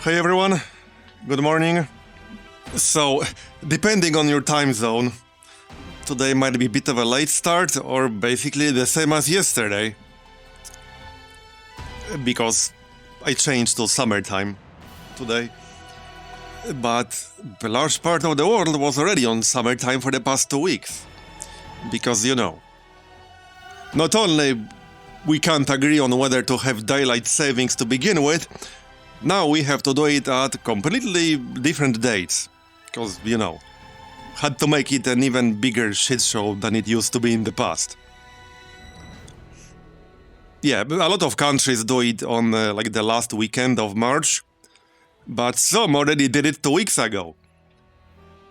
Hey everyone, good morning. So, depending on your time zone, today might be a bit of a late start or basically the same as yesterday. Because I changed to summertime today. But a large part of the world was already on summertime for the past 2 weeks. Because, you know, not only we can't agree on whether to have daylight savings to begin with, now we have to do it at completely different dates. Because, you know, had to make it an even bigger shit show than it used to be in the past. Yeah, a lot of countries do it on like the last weekend of March, but some already did it 2 weeks ago.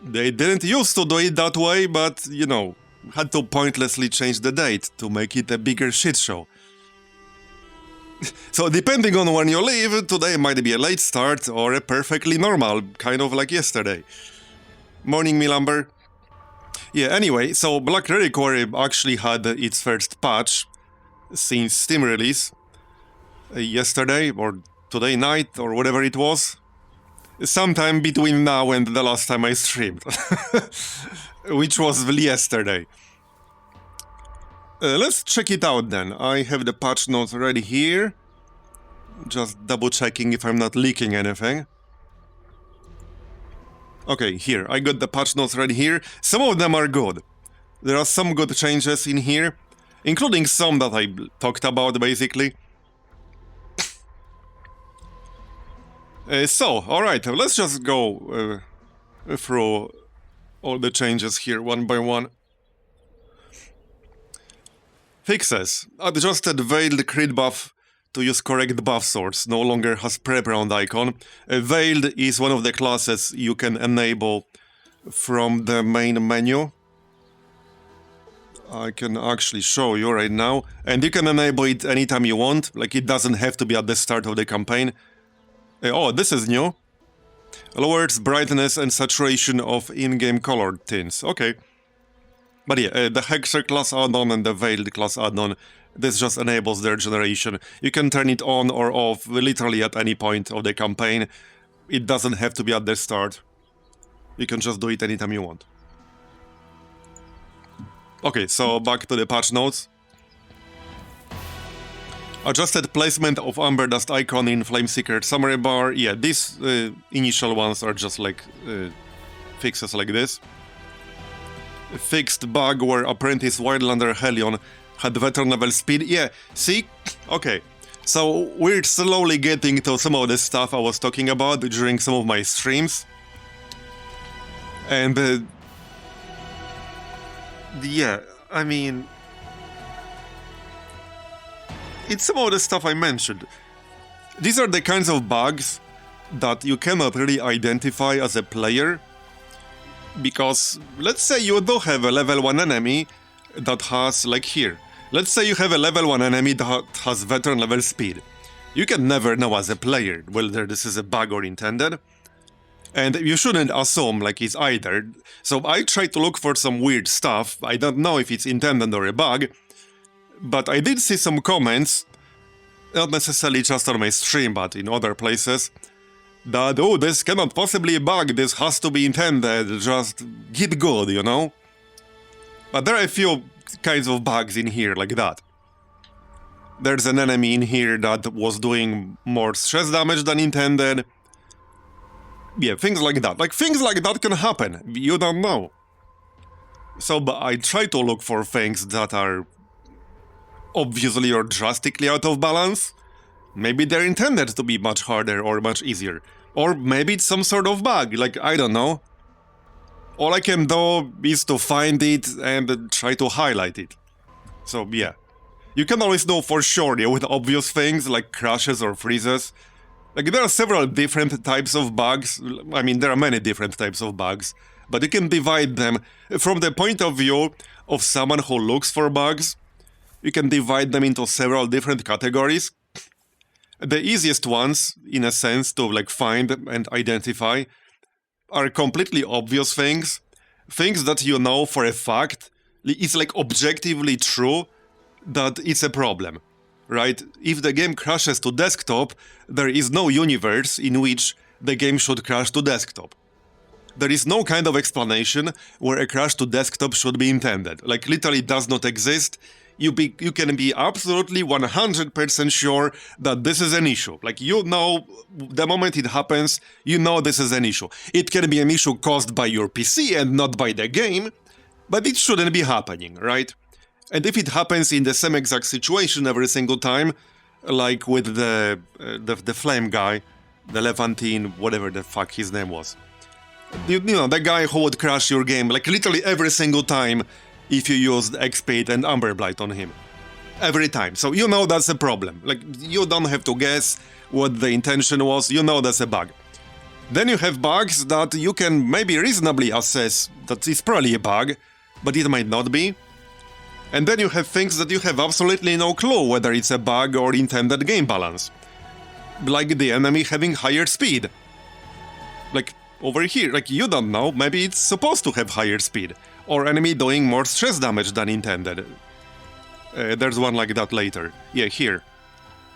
They didn't used to do it that way, but, you know, had to pointlessly change the date to make it a bigger shit show. So depending on when you live, today might be a late start or a perfectly normal, kind of like yesterday. Morning, Milamber. Yeah, anyway, so Black Reliquary actually had its first patch since Steam release yesterday or today night or whatever it was. Sometime between now and the last time I streamed, which was yesterday. Let's check it out then. I have the patch notes ready here. Just double checking if I'm not leaking anything. Okay, here. I got the patch notes ready here. Some of them are good. There are some good changes in here, including some that I talked about basically. Alright, let's just go through all the changes here one by one. Fixes. Adjusted Veiled crit buff to use correct buff source. No longer has prep round icon. Veiled is one of the classes you can enable from the main menu. I can actually show you right now. And you can enable it anytime you want. Like, it doesn't have to be at the start of the campaign. Oh, this is new. Lowers brightness and saturation of in-game colored tints. Okay. But yeah, the Hexer class add-on and the Veiled class add-on, this just enables their generation. You can turn it on or off literally at any point of the campaign. It doesn't have to be at the start. You can just do it anytime you want. Okay, so back to the patch notes. Adjusted placement of Amber Dust icon in Flameseeker summary bar. Yeah, these initial ones are just like fixes like this. A fixed bug where Apprentice Wildlander Helion had veteran level speed. Yeah, see? Okay. So we're slowly getting to some of the stuff I was talking about during some of my streams. And yeah, I mean, it's some of the stuff I mentioned. These are the kinds of bugs that you cannot really identify as a player. Because, let's say you do have a level 1 enemy that has, like here. Let's say you have a level 1 enemy that has veteran level speed. You can never know as a player whether this is a bug or intended. And you shouldn't assume like it's either. So I try to look for some weird stuff. I don't know if it's intended or a bug. But I did see some comments, not necessarily just on my stream, but in other places, that, oh, this cannot possibly a bug, this has to be intended, just get good, you know? But there are a few kinds of bugs in here like that. There's an enemy in here that was doing more stress damage than intended. Yeah, things like that. Like, things like that can happen, you don't know. So, but I try to look for things that are obviously or drastically out of balance. Maybe they're intended to be much harder or much easier. Or maybe it's some sort of bug, like, I don't know. All I can do is to find it and try to highlight it. So, yeah. You can always know for sure, yeah, with obvious things like crashes or freezes. Like, there are several different types of bugs. I mean, there are many different types of bugs. But you can divide them from the point of view of someone who looks for bugs. You can divide them into several different categories. The easiest ones, in a sense, to like find and identify are completely obvious things. Things that you know for a fact, it's like objectively true that it's a problem. right? If the game crashes to desktop, there is no universe in which the game should crash to desktop. There is no kind of explanation where a crash to desktop should be intended. Like, literally does not exist. You can be absolutely 100% sure that this is an issue. Like, you know, the moment it happens, you know this is an issue. It can be an issue caused by your PC and not by the game, but it shouldn't be happening, right? And if it happens in the same exact situation every single time, like with the flame guy, the Levantine, whatever the fuck his name was. You know, the guy who would crash your game, like literally every single time if you used X-Spade and Umberblight on him. Every time. So you know that's a problem. Like, you don't have to guess what the intention was, you know that's a bug. Then you have bugs that you can maybe reasonably assess that it's probably a bug, but it might not be. And then you have things that you have absolutely no clue whether it's a bug or intended game balance. Like the enemy having higher speed. Like, over here, like, you don't know, maybe it's supposed to have higher speed. Or enemy doing more stress damage than intended. There's one like that later. Yeah, here.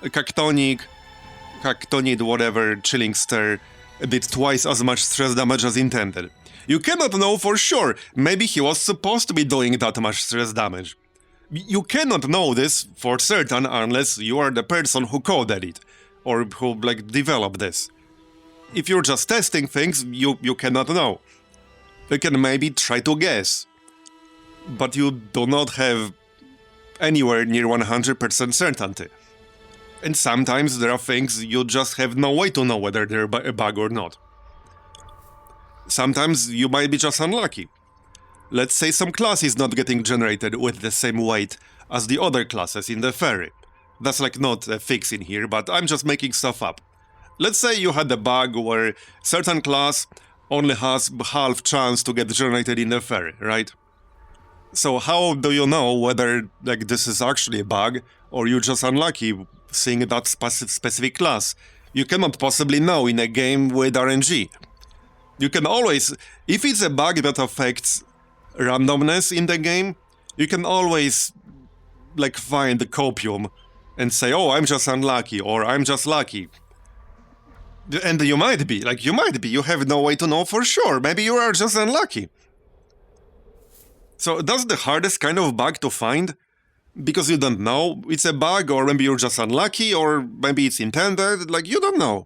Cactonid, whatever, Chilling Stir, did twice as much stress damage as intended. You cannot know for sure. Maybe he was supposed to be doing that much stress damage. You cannot know this for certain unless you are the person who coded it. Or who, like, developed this. If you're just testing things, you cannot know. You can maybe try to guess. But you do not have anywhere near 100% certainty. And sometimes there are things you just have no way to know whether they're a bug or not. Sometimes you might be just unlucky. Let's say some class is not getting generated with the same weight as the other classes in the ferry. That's like not a fix in here, but I'm just making stuff up. Let's say you had a bug where certain class only has half chance to get generated in the ferry, right? So how do you know whether, like, this is actually a bug or you're just unlucky seeing that specific class? You cannot possibly know in a game with RNG. You can always, if it's a bug that affects randomness in the game, you can always, like, find the copium and say, oh, I'm just unlucky, or I'm just lucky. And you might be, you have no way to know for sure, maybe you are just unlucky. So that's the hardest kind of bug to find, because you don't know it's a bug, or maybe you're just unlucky, or maybe it's intended, like, you don't know.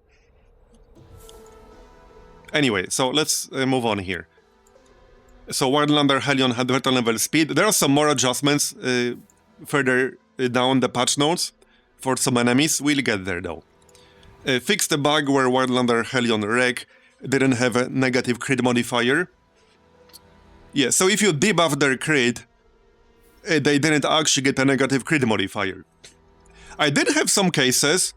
Anyway, so let's move on here. So Wildlander Hellion had better level speed. There are some more adjustments further down the patch notes for some enemies. We'll get there though. Fixed the bug where Wildlander Hellion Wreck didn't have a negative crit modifier. Yeah, so if you debuff their crit, they didn't actually get a negative crit modifier. I did have some cases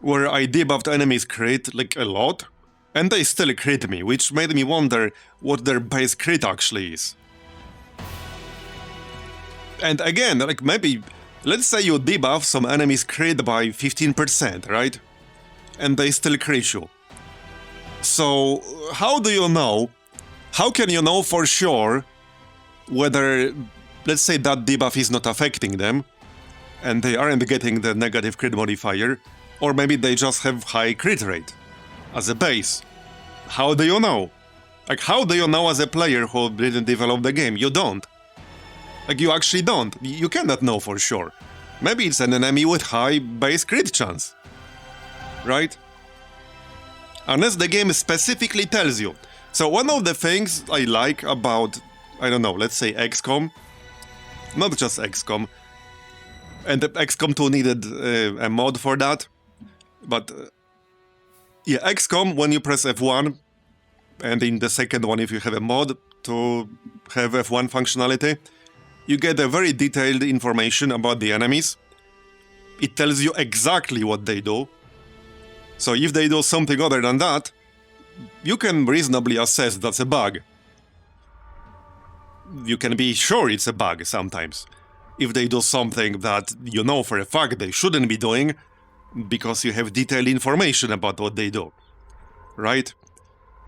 where I debuffed enemies' crit, like, a lot, and they still crit me, which made me wonder what their base crit actually is. And again, like, maybe, let's say you debuff some enemies' crit by 15%, right? And they still crit you. So, how do you know? How can you know for sure whether, let's say, that debuff is not affecting them, and they aren't getting the negative crit modifier, or maybe they just have high crit rate as a base? How do you know? Like, how do you know as a player who didn't develop the game? You don't. Like, you actually don't. You cannot know for sure. Maybe it's an enemy with high base crit chance. Right? Unless the game specifically tells you. So one of the things I like about, I don't know, let's say XCOM, not just XCOM, and the XCOM 2 needed a mod for that, but yeah, XCOM, when you press F1, and in the second one if you have a mod to have F1 functionality, you get a very detailed information about the enemies. It tells you exactly what they do. So if they do something other than that, you can reasonably assess that's a bug. You can be sure it's a bug sometimes. If they do something that you know for a fact they shouldn't be doing, because you have detailed information about what they do. Right?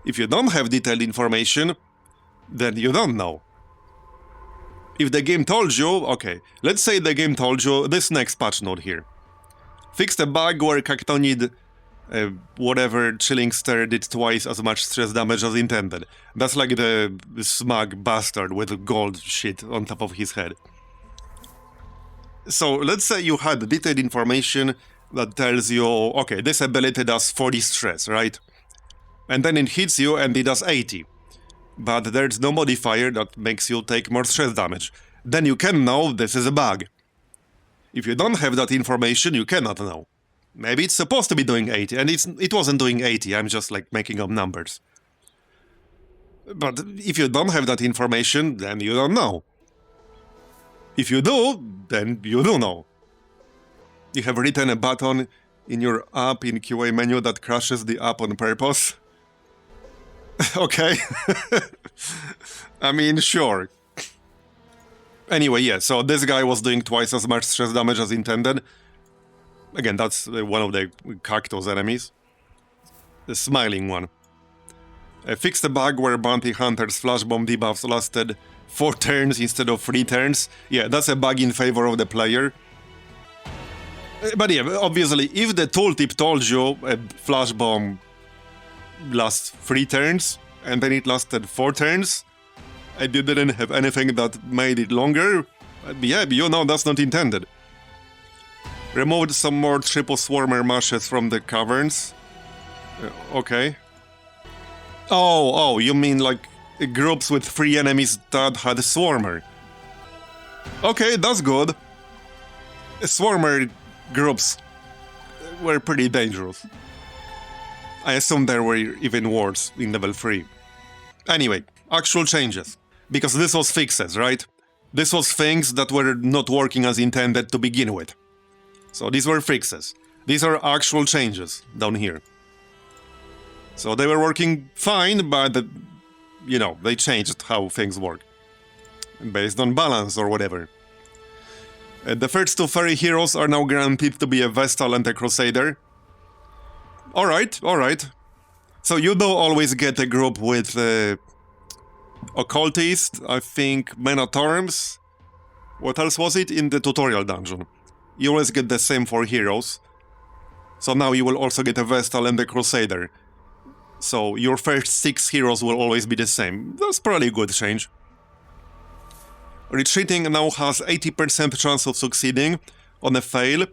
If you don't have detailed information, then you don't know. If the game told you, okay, let's say the game told you this next patch note here. Fixed a bug where Cactonid, whatever, Chilling Stare did twice as much stress damage as intended. That's like the smug bastard with gold shit on top of his head. So let's say you had detailed information that tells you, okay, this ability does 40 stress, right? And then it hits you and it does 80. But there's no modifier that makes you take more stress damage. Then you can know this is a bug. If you don't have that information, you cannot know. Maybe it's supposed to be doing 80, and it wasn't doing 80, I'm just like making up numbers. But if you don't have that information, then you don't know. If you do, then you do know. You have written a button in your app in QA menu that crashes the app on purpose. Okay. I mean, sure. Anyway, yeah, so this guy was doing twice as much stress damage as intended. Again, that's one of the Cactus enemies. The smiling one. Fixed a bug where Bounty Hunter's flash bomb debuffs lasted 4 turns instead of 3 turns. Yeah, that's a bug in favor of the player. But yeah, obviously, if the tooltip told you a flash bomb lasts 3 turns, and then it lasted 4 turns, and you didn't have anything that made it longer, yeah, you know that's not intended. Removed some more triple swarmer mashes from the caverns. Okay. Oh, you mean like groups with 3 enemies that had a swarmer. Okay, that's good. Swarmer groups were pretty dangerous. I assume there were even worse in level 3. Anyway, actual changes. Because this was fixes, right? This was things that were not working as intended to begin with. So these were fixes. These are actual changes down here. So they were working fine, but, you know, they changed how things work. Based on balance or whatever. The first 2 fairy heroes are now guaranteed to be a Vestal and a Crusader. Alright. So you do always get a group with Occultist, I think Menotaurms. What else was it? In the tutorial dungeon. You always get the same 4 heroes. So now you will also get a Vestal and a Crusader. So your first 6 heroes will always be the same. That's probably a good change. Retreating now has 80% chance of succeeding on a fail.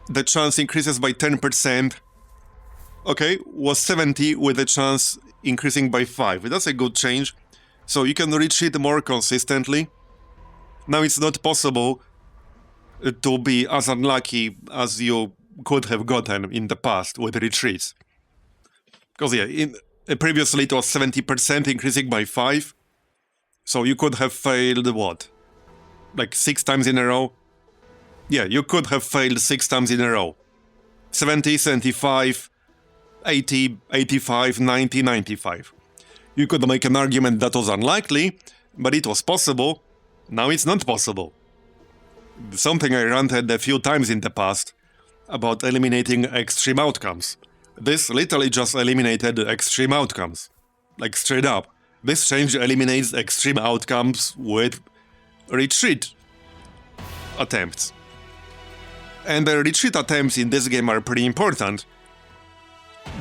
The chance increases by 10%. Okay, was 70 with the chance increasing by 5. That's a good change. So you can retreat more consistently. Now it's not possible to be as unlucky as you could have gotten in the past with retreats. Because yeah, previously it was 70% increasing by 5. So you could have failed, what? Like 6 times in a row? Yeah, you could have failed 6 times in a row. 70, 75, 80, 85, 90, 95. You could make an argument that was unlikely, but it was possible. Now it's not possible. Something I ranted a few times in the past about eliminating extreme outcomes. This literally just eliminated extreme outcomes. Like straight up. This change eliminates extreme outcomes with retreat attempts. And the retreat attempts in this game are pretty important.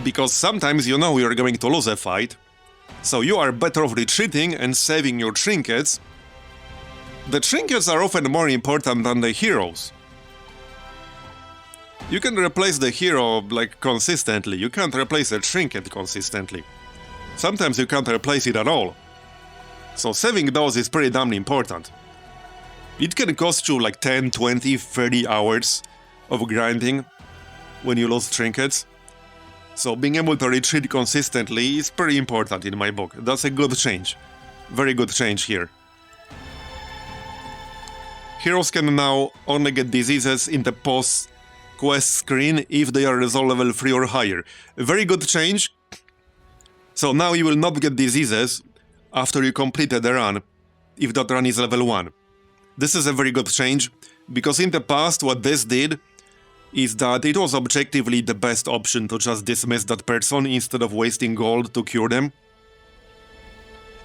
Because sometimes you know you're going to lose a fight. So you are better off retreating and saving your trinkets. The trinkets are often more important than the heroes. You can replace the hero, like, consistently. You can't replace a trinket consistently. Sometimes you can't replace it at all. So saving those is pretty damn important. It can cost you like 10, 20, 30 hours of grinding when you lose trinkets. So being able to retreat consistently is pretty important in my book. That's a good change. Very good change here. Heroes can now only get diseases in the post-quest screen if they are resolved level 3 or higher. A very good change. So now you will not get diseases after you completed the run, if that run is level 1. This is a very good change, because in the past what this did is that it was objectively the best option to just dismiss that person instead of wasting gold to cure them.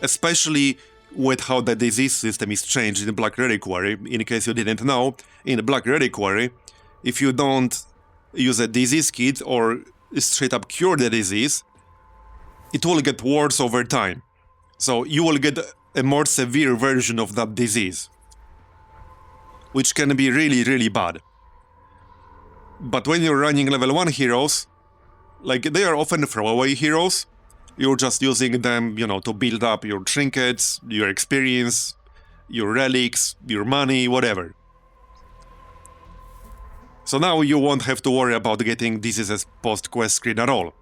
Especially with how the disease system is changed in Black Reliquary. In case you didn't know, in Black Reliquary, if you don't use a disease kit or straight up cure the disease, it will get worse over time. So you will get a more severe version of that disease, which can be really, really bad. But when you're running level 1 heroes, like, they are often throwaway heroes. You're just using them, you know, to build up your trinkets, your experience, your relics, your money, whatever. So now you won't have to worry about getting diseases post-quest screen at all.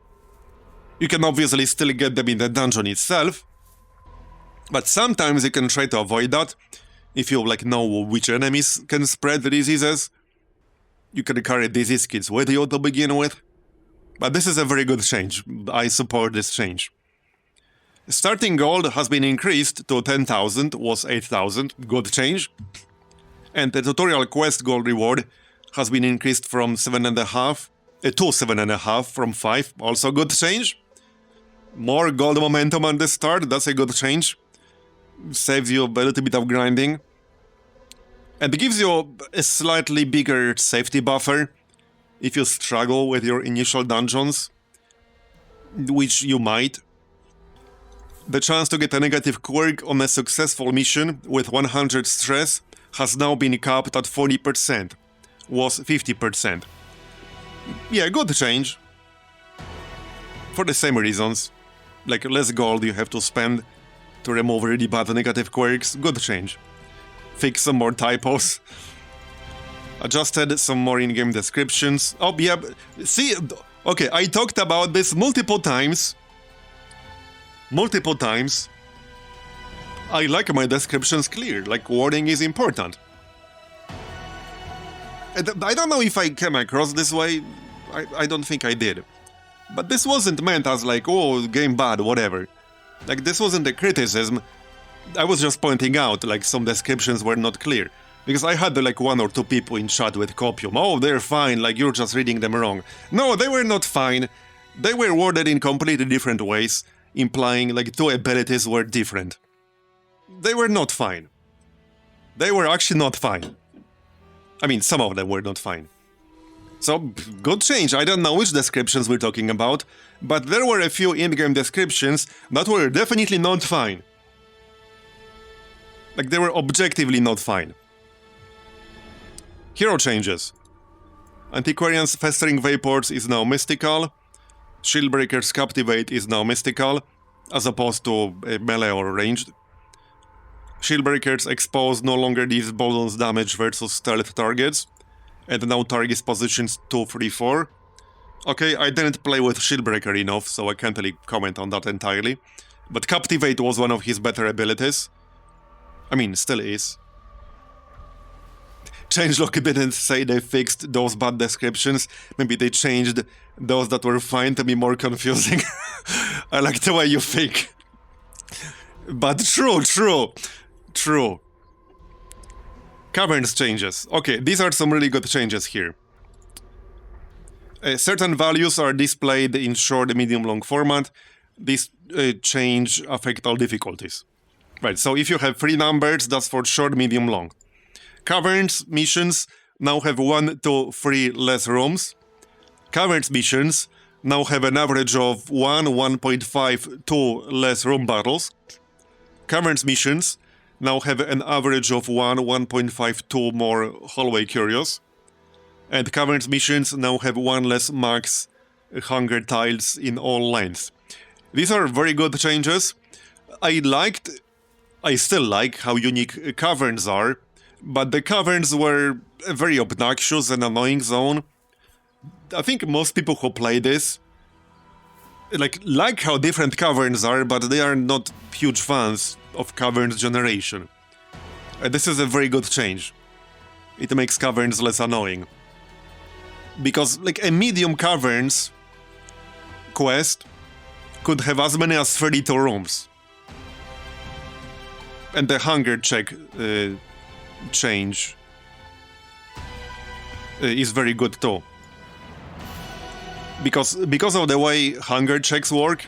You can obviously still get them in the dungeon itself, but sometimes you can try to avoid that. If you, like, know which enemies can spread the diseases, you can carry disease kits with you to begin with. But this is a very good change. I support this change. Starting gold has been increased to 10,000, was 8,000, good change. And the tutorial quest gold reward has been increased from 7.5 to 7.5 from 5, also good change. More gold momentum on the start, that's a good change. Saves you a little bit of grinding. And gives you a slightly bigger safety buffer if you struggle with your initial dungeons, which you might. The chance to get a negative quirk on a successful mission with 100 stress has now been capped at 40%, was 50%. Yeah, good change. For the same reasons. Like, less gold you have to spend to remove really bad negative quirks, good change. Fix some more typos. Adjusted some more in-game descriptions. Oh, yeah, see, okay, I talked about this multiple times. I like my descriptions clear, like, wording is important. And I don't know if I came across this way, I don't think I did. But this wasn't meant as like, oh, game bad, whatever. Like, this wasn't a criticism. I was just pointing out, like, some descriptions were not clear. Because I had, like, 1 or 2 people in chat with Copium. Oh, they're fine, like, you're just reading them wrong. No, they were not fine. They were worded in completely different ways, implying, like, 2 abilities were different. They were not fine. They were actually not fine. I mean, some of them were not fine. So, good change. I don't know which descriptions we're talking about, but there were a few in-game descriptions that were definitely not fine. Like, they were objectively not fine. Hero changes. Antiquarian's Festering Vapors is now mystical. Shieldbreaker's Captivate is now mystical, as opposed to melee or ranged. Shieldbreaker's Expose no longer deals bonus damage versus stealth targets, and now targets positions 2, 3, 4. Okay, I didn't play with Shieldbreaker enough, so I can't really comment on that entirely. But Captivate was one of his better abilities. I mean, still is. Changelog didn't say they fixed those bad descriptions. Maybe they changed those that were fine to be more confusing. I like the way you think. But true. Caverns changes. Okay, these are some really good changes here. Certain values are displayed in short, medium, long format. This change affect all difficulties. Right, so if you have 3 numbers, that's for short, medium, long. Caverns missions now have 1 to 3 less rooms. Caverns missions now have an average of 1.5, 2 less room battles. Caverns missions now have an average of 1.5, 2 more hallway curios. And Caverns missions now have 1 less max hunger tiles in all lengths. These are very good changes. I still like how unique Caverns are, but the Caverns were a very obnoxious and annoying zone. I think most people who play this like how different Caverns are, but they are not huge fans of Caverns generation. This is a very good change. It makes Caverns less annoying. Because, like, a medium Caverns quest could have as many as 32 rooms. And the hunger check change is very good too. Because of the way hunger checks work,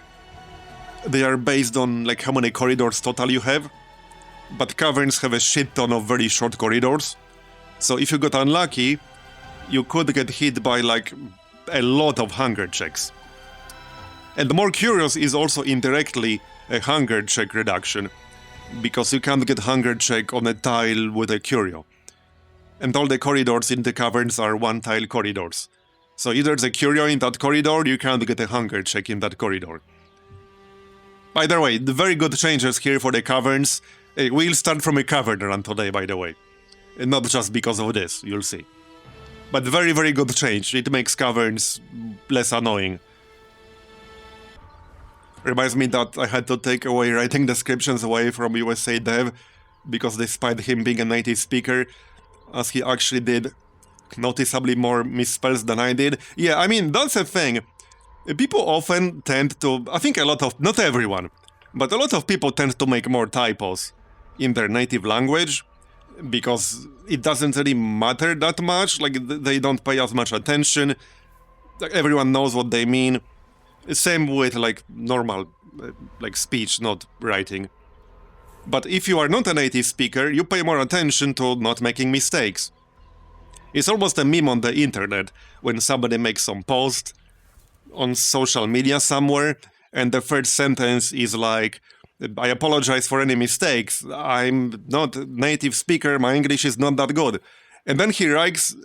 they are based on, like, how many corridors total you have. But Caverns have a shit ton of very short corridors. So if you got unlucky, you could get hit by like a lot of hunger checks. And more curious is also indirectly a hunger check reduction, because you can't get hunger check on a tile with a curio. And all the corridors in the caverns are one-tile corridors. So either there's a curio in that corridor, you can't get a hunger check in that corridor. Either way, the very good changes here for the caverns. We'll start from a cavern run today, by the way. Not just because of this, you'll see. But very, very good change. It makes caverns less annoying. Reminds me that I had to take away writing descriptions away from USA Dev because despite him being a native speaker, as he actually did noticeably more misspells than I did. Yeah, I mean, that's a thing. People often tend to, I think a lot of, not everyone, but a lot of people tend to make more typos in their native language because it doesn't really matter that much, like they don't pay as much attention, like everyone knows what they mean. Same with like normal like speech, not writing. But if you are not a native speaker, you pay more attention to not making mistakes. It's almost a meme on the internet when somebody makes some post on social media somewhere and the first sentence is like, I apologize for any mistakes, I'm not a native speaker, my English is not that good. And then he writes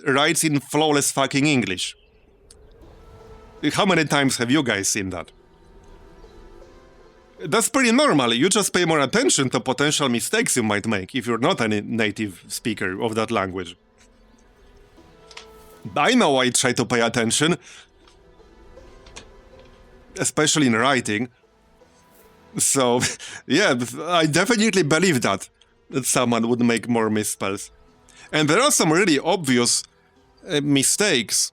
in flawless fucking English. How many times have you guys seen that? That's pretty normal. You just pay more attention to potential mistakes you might make if you're not a native speaker of that language. I know I try to pay attention, especially in writing. So, yeah, I definitely believe that someone would make more misspells. And there are some really obvious mistakes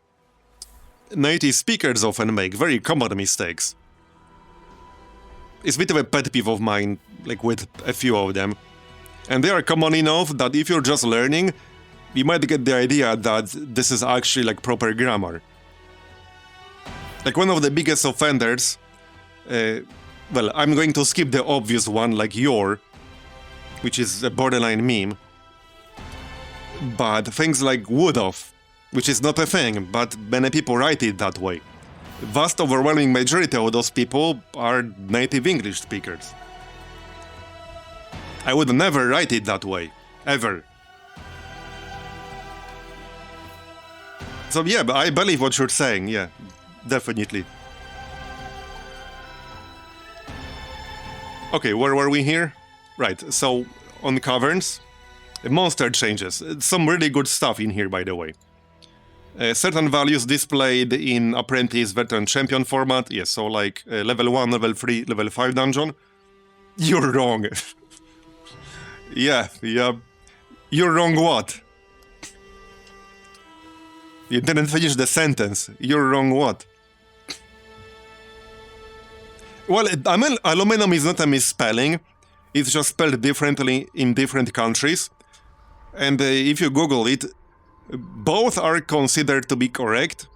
native speakers often make, very common mistakes. It's a bit of a pet peeve of mine, like with a few of them. And they are common enough that if you're just learning, you might get the idea that this is actually like proper grammar. Like one of the biggest offenders, well, I'm going to skip the obvious one like your, which is a borderline meme. But things like would of, which is not a thing, but many people write it that way. Vast overwhelming majority of those people are native English speakers. I would never write it that way, ever. So yeah, I believe what you're saying, yeah, definitely. Okay, where were we here? Right, so on Caverns, monster changes. Some really good stuff in here, by the way. Certain values displayed in Apprentice Veteran Champion format. Yes, so like level 1, level 3, level 5 dungeon. You're wrong. Yeah. You're wrong what? You didn't finish the sentence. You're wrong what? Well, aluminum is not a misspelling. It's just spelled differently in different countries. And if you Google it, both are considered to be correct.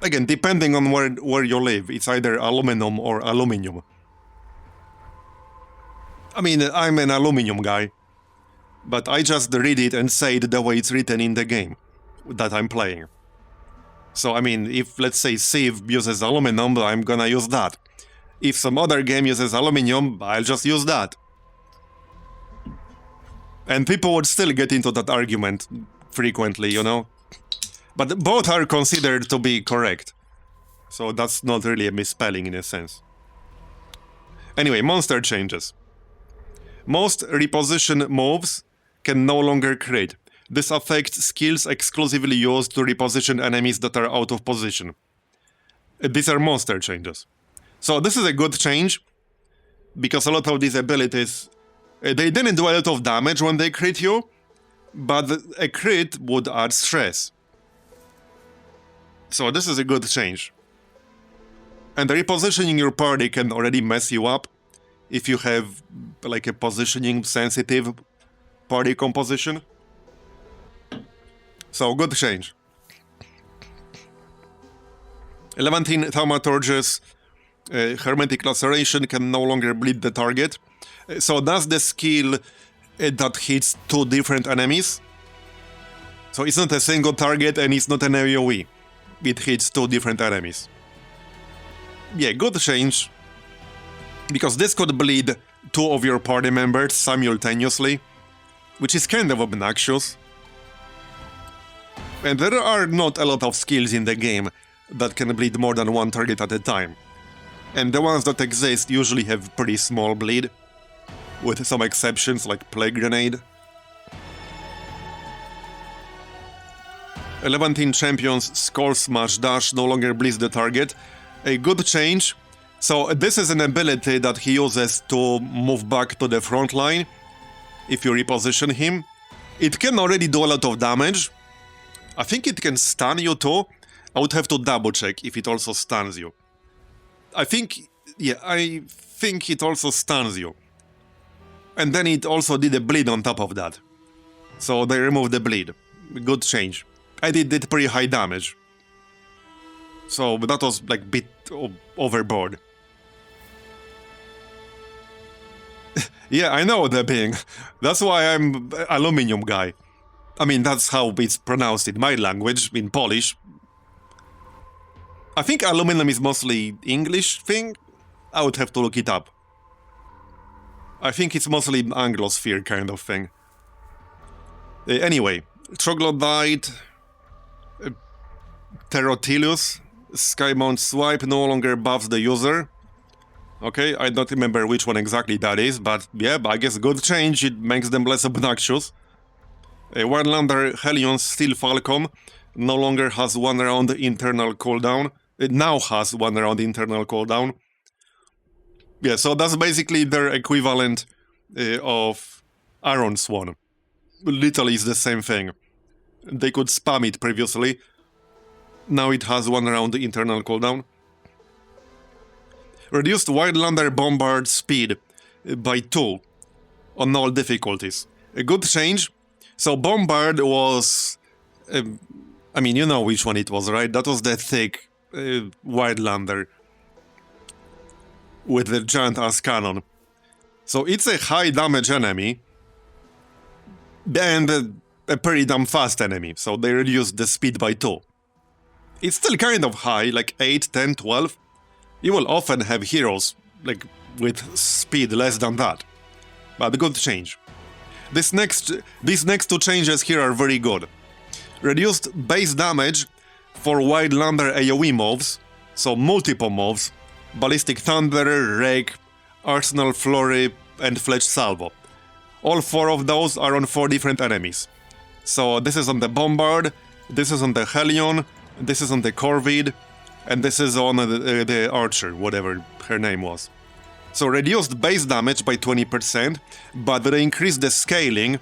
Again, depending on where you live, it's either aluminum or aluminium. I mean, I'm an aluminium guy, but I just read it and say it the way it's written in the game that I'm playing. So, I mean, if, let's say, Civ uses aluminum, I'm gonna use that. If some other game uses aluminium, I'll just use that. And people would still get into that argument frequently, you know? But both are considered to be correct. So that's not really a misspelling in a sense. Anyway, monster changes. Most reposition moves can no longer crit. This affects skills exclusively used to reposition enemies that are out of position. These are monster changes. So this is a good change, because a lot of these abilities, they didn't do a lot of damage when they crit you, but a crit would add stress. So this is a good change. And repositioning your party can already mess you up if you have like a positioning sensitive party composition. So good change. 11 Thaumaturges, Hermetic Laceration can no longer bleed the target. So that's the skill that hits two different enemies. So it's not a single target and it's not an AoE. It hits 2 different enemies. Yeah, good change. Because this could bleed 2 of your party members simultaneously, which is kind of obnoxious. And there are not a lot of skills in the game that can bleed more than 1 target at a time. And the ones that exist usually have pretty small bleed, with some exceptions like Plague Grenade. 11 champions Skull Smash Dash no longer bleeds the target. A good change. So this is an ability that he uses to move back to the front line if you reposition him. It can already do a lot of damage. I think it can stun you too. I would have to double check if it also stuns you. I think it also stuns you. And then it also did a bleed on top of that. So they removed the bleed. Good change. And it did pretty high damage. So that was like bit overboard. Yeah, I know the being. That's why I'm aluminum guy. I mean, that's how it's pronounced in my language, in Polish. I think aluminum is mostly English thing. I would have to look it up. I think it's mostly Anglosphere kind of thing. Anyway, Troglodyte, Terotilius, Skymount Swipe no longer buffs the user. Okay, I don't remember which one exactly that is, but yeah, I guess good change, it makes them less obnoxious. Wildlander Helion's Steel Falcon no longer has 1 round internal cooldown. It now has 1 round internal cooldown. Yeah, so that's basically their equivalent of Iron Swan. Literally it's the same thing. They could spam it previously. Now it has 1 round internal cooldown. Reduced Wildlander Bombard speed by 2 on all difficulties. A good change. So Bombard was... I mean, you know which one it was, right? That was the thick Wildlander with the giant ass cannon. So it's a high damage enemy and a pretty damn fast enemy. So they reduced the speed by 2. It's still kind of high, like 8, 10, 12. You will often have heroes like with speed less than that. But good change. These next 2 changes here are very good. Reduced base damage for Wildlander AoE moves, so multiple moves, Ballistic Thunder, Rake, Arsenal Flurry, and Fletch Salvo. All 4 of those are on 4 different enemies. So this is on the Bombard, this is on the Helion, this is on the Corvid, and this is on the Archer, whatever her name was. So reduced base damage by 20%, but they increased the scaling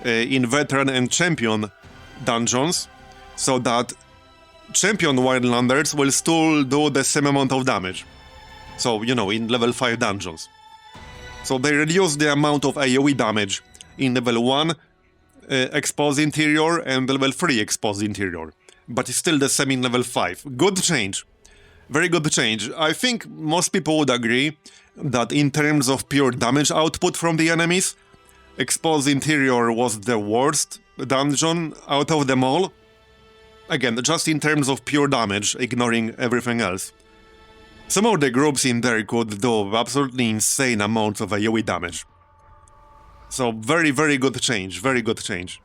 in Veteran and Champion dungeons, so that Champion Wildlanders will still do the same amount of damage. So, you know, in level 5 dungeons. So they reduced the amount of AoE damage in level 1 Exposed Interior and level 3 Exposed Interior. But it's still the same in level 5. Good change. Very good change. I think most people would agree that in terms of pure damage output from the enemies, Exposed Interior was the worst dungeon out of them all. Again, just in terms of pure damage, ignoring everything else. Some of the groups in there could do absolutely insane amounts of AoE damage. So very, very good change, very good change.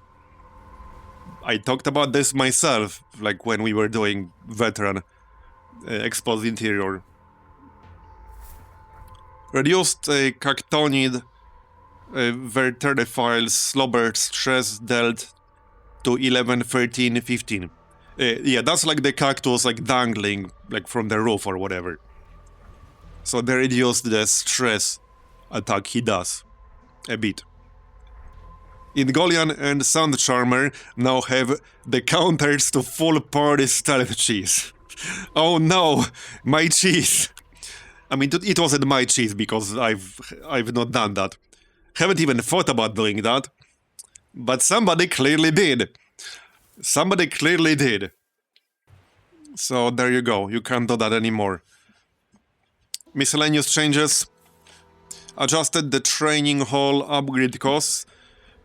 I talked about this myself, like when we were doing Veteran Exposed Interior. Reduced Cactonid Verteriphiles Slobber Stress dealt to 11, 13, 15. Yeah, that's like the cactus like dangling like from the roof or whatever. So they reduced the stress attack he does a bit. Ingolian and Sand Charmer now have the counters to full party stealth cheese. Oh no, my cheese. I mean, it wasn't my cheese because I've not done that. Haven't even thought about doing that. But somebody clearly did. Somebody clearly did. So there you go, you can't do that anymore. Miscellaneous changes. Adjusted the training hall upgrade costs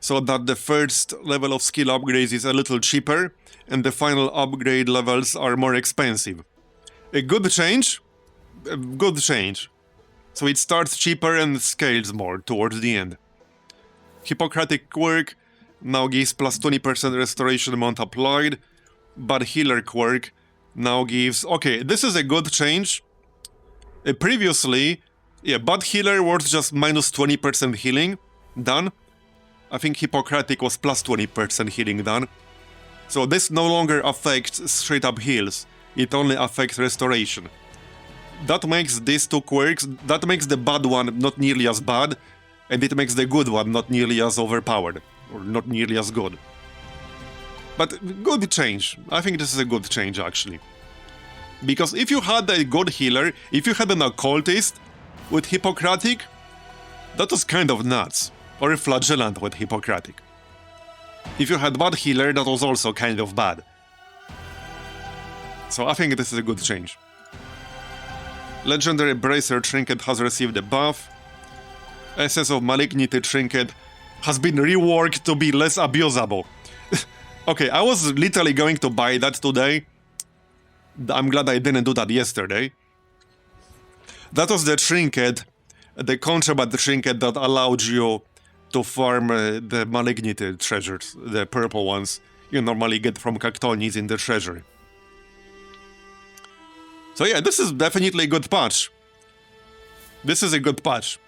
so that the first level of skill upgrades is a little cheaper, and the final upgrade levels are more expensive. A good change? A good change. So it starts cheaper and scales more towards the end. Hippocratic Quirk now gives plus 20% restoration amount applied, but Healer Quirk now gives... Okay, this is a good change. Previously, yeah, Bad Healer was just minus 20% healing done. I think Hippocratic was plus 20% healing done. So this no longer affects straight up heals. It only affects restoration. That makes these two quirks, that makes the bad one not nearly as bad, and it makes the good one not nearly as overpowered, or not nearly as good. But good change. I think this is a good change, actually. Because if you had a good healer, if you had an occultist with Hippocratic, that was kind of nuts. Or a flagellant with Hippocratic. If you had bad healer, that was also kind of bad. So I think this is a good change. Legendary Bracer Trinket has received a buff. Essence of Malignity Trinket has been reworked to be less abusable. Okay, I was literally going to buy that today. I'm glad I didn't do that yesterday. That was the trinket, the contraband trinket that allowed you to farm the Malignity treasures, the purple ones you normally get from Cactonis in the Treasury. So yeah, this is definitely a good patch. This is a good patch.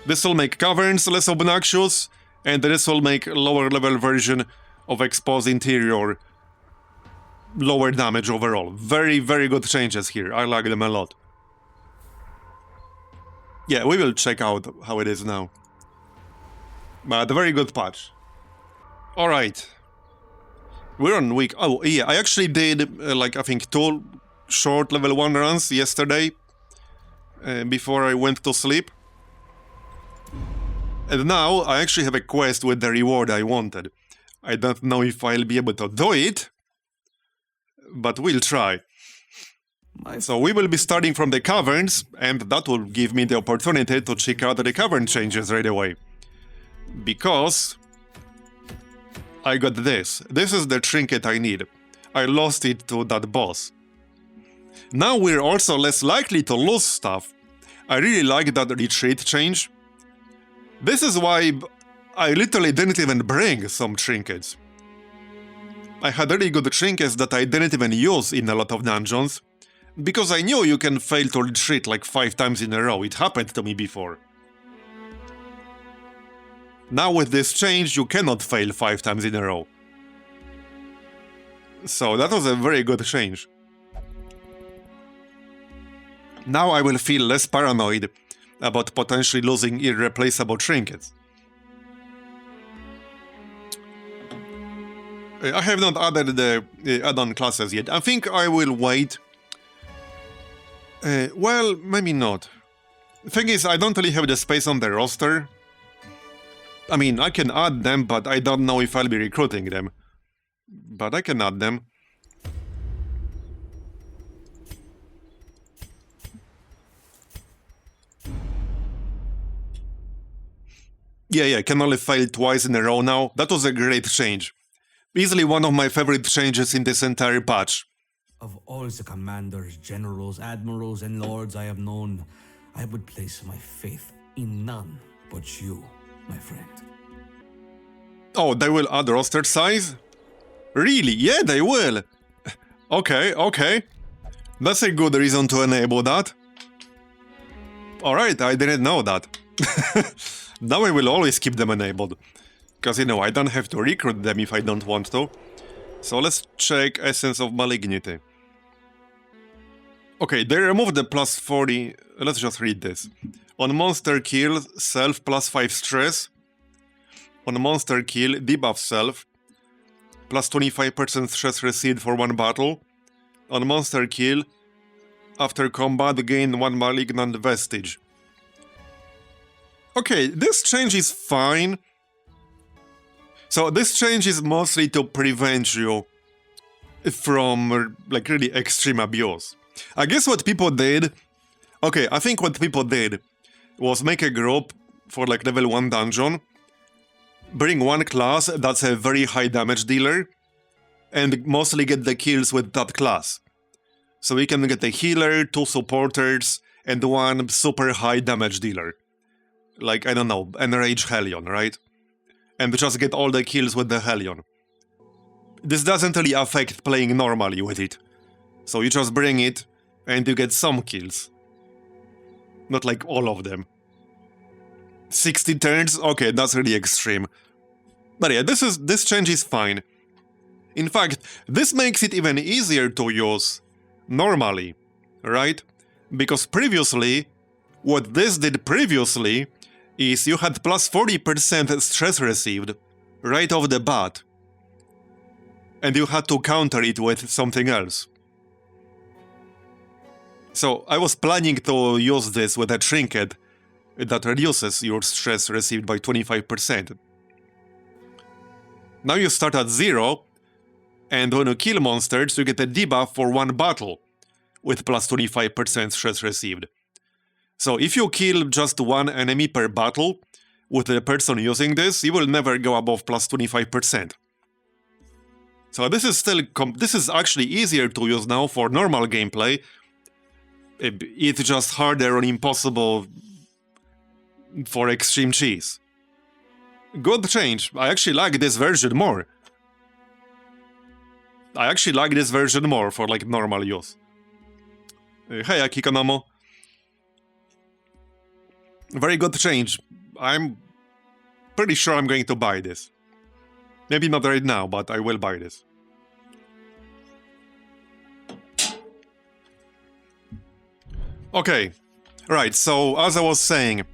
This will make Caverns less obnoxious, and this will make a lower level version of Exposed Interior lower damage overall. Very, very good changes here. I like them a lot. Yeah, we will check out how it is now. But a very good patch. Alright. We're on week... Oh, yeah, I actually did, like, I think 2 short level 1 runs yesterday. Before I went to sleep. And now I actually have a quest with the reward I wanted. I don't know if I'll be able to do it, but we'll try. So we will be starting from the Caverns, and that will give me the opportunity to check out the Cavern changes right away. Because I got this. This is the trinket I need. I lost it to that boss. Now we're also less likely to lose stuff. I really like that retreat change. This is why I literally didn't even bring some trinkets. I had really good trinkets that I didn't even use in a lot of dungeons, because I knew you can fail to retreat like 5 times in a row. It happened to me before. Now with this change, you cannot fail 5 times in a row. So that was a very good change. Now I will feel less paranoid about potentially losing irreplaceable trinkets. I have not added the add-on classes yet. I think I will wait. Well, maybe not. Thing is, I don't really have the space on the roster. I mean, I can add them, but I don't know if I'll be recruiting them. But I can add them. Yeah, can only fail twice in a row now. That was a great change. Easily one of my favorite changes in this entire patch. Of all the commanders, generals, admirals, and lords I have known, I would place my faith in none but you, my friend. Oh, they will add roster size? Really? Yeah, they will. Okay. That's a good reason to enable that. Alright, I didn't know that. Now I will always keep them enabled. Because, you know, I don't have to recruit them if I don't want to. So let's check Essence of Malignity. Okay, they removed the plus 40... Let's just read this. On monster kill, self plus 5 stress. On monster kill, debuff self. Plus 25% stress received for 1 battle. On monster kill, after combat, gain 1 malignant vestige. Okay, this change is fine. So this change is mostly to prevent you from, like, really extreme abuse. I guess what people did... Okay, I think what people did was make a group for, like, level 1 dungeon bring one class that's a very high damage dealer, and mostly get the kills with that class. So we can get a healer, 2 supporters, and 1 super high damage dealer. Like, I don't know, Enrage Hellion, right? And just get all the kills with the Hellion. This doesn't really affect playing normally with it. So you just bring it, and you get some kills. Not like all of them. 60 turns? Okay, that's really extreme. But yeah, this change is fine. In fact, this makes it even easier to use normally, right? Because previously, what this did previously is you had plus 40% stress received right off the bat. And you had to counter it with something else. So I was planning to use this with a trinket that reduces your stress received by 25%. Now you start at 0, and when you kill monsters, you get a debuff for 1 battle with plus 25% stress received. So if you kill just 1 enemy per battle with the person using this, you will never go above plus 25%. So this is actually easier to use now for normal gameplay. It's just harder and impossible for extreme cheese. Good change. I actually like this version more. I actually like this version more for like normal use. Hey, Akikanamo. Very good change. I'm pretty sure I'm going to buy this. Maybe not right now, but I will buy this. Okay, right, so as I was saying,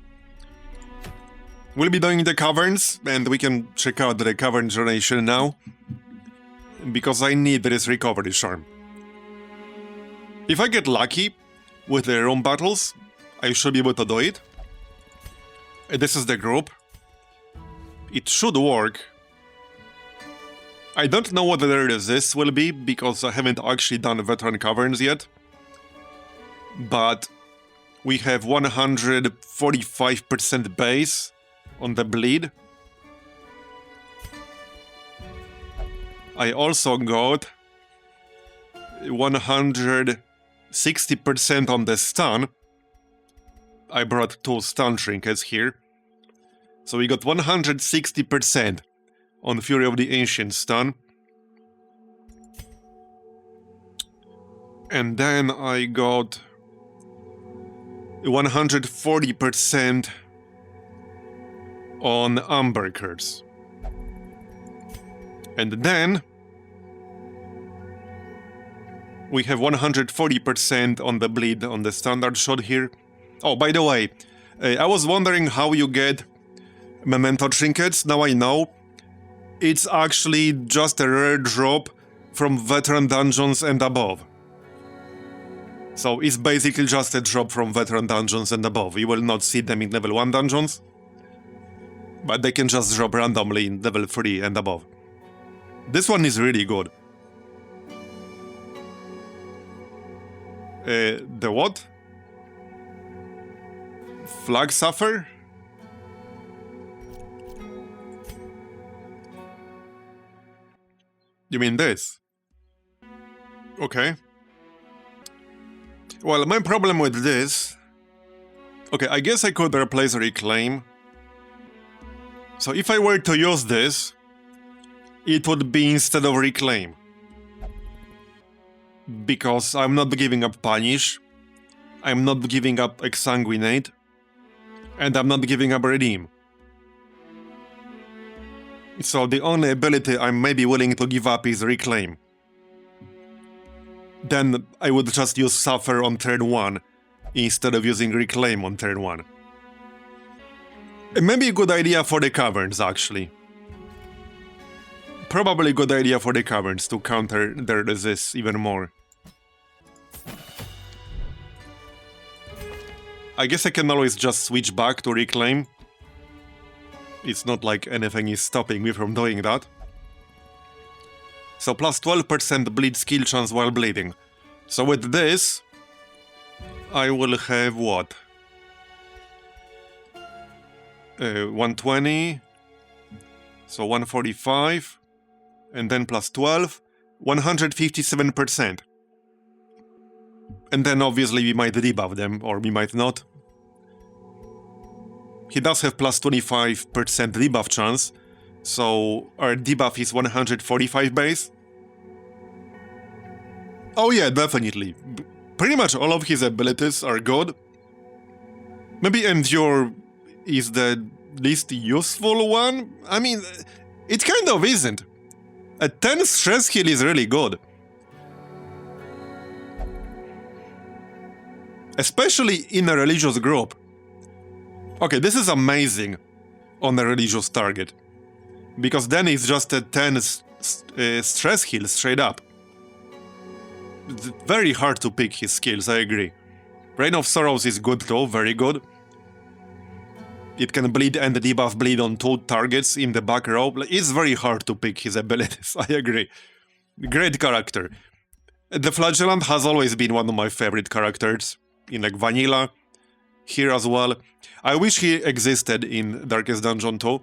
we'll be doing the Caverns, and we can check out the Cavern generation now, because I need this recovery charm. If I get lucky with the room battles, I should be able to do it. This is the group. It should work. I don't know what the resist will be, because I haven't actually done veteran Caverns yet. But we have 145% base on the bleed. I also got 160% on the stun. I brought 2 stun trinkets here. So we got 160% on Fury of the Ancient stun. And then I got 140% on Amber Curse. And then we have 140% on the bleed on the standard shot here. Oh, by the way, I was wondering how you get memento trinkets. Now I know. It's actually just a rare drop from veteran dungeons and above. So it's basically just a drop from veteran dungeons and above. You will not see them in level 1 dungeons, but they can just drop randomly in level 3 and above. This one is really good. The what? Flag Suffer? You mean this? Okay. Well, my problem with this... Okay, I guess I could replace Reclaim. So if I were to use this, it would be instead of Reclaim. Because I'm not giving up Punish, I'm not giving up Exsanguinate, and I'm not giving up Redeem. So the only ability I'm maybe willing to give up is Reclaim. Then I would just use Suffer on turn 1, instead of using Reclaim on turn 1. It may be a good idea for the Caverns, actually. Probably a good idea for the Caverns to counter their resist even more. I guess I can always just switch back to Reclaim. It's not like anything is stopping me from doing that. So plus 12% bleed skill chance while bleeding. So with this, I will have what? 120, So 145, and then plus 12, 157%. And then obviously we might debuff them, or we might not. He does have plus 25% debuff chance, so our debuff is 145 base. Oh yeah, definitely. Pretty much all of his abilities are good. Maybe Endure is the least useful one? I mean, it kind of isn't. A 10 stress heal is really good. Especially in a religious group. Okay, this is amazing on a religious target. Because then it's just a 10 stress heal straight up. It's very hard to pick his skills, I agree. Reign of Sorrows is good though, very good. It can bleed and debuff bleed on 2 targets in the back row. It's very hard to pick his abilities, I agree. Great character. The Flagellant has always been one of my favorite characters in like vanilla, here as well. I wish he existed in Darkest Dungeon 2.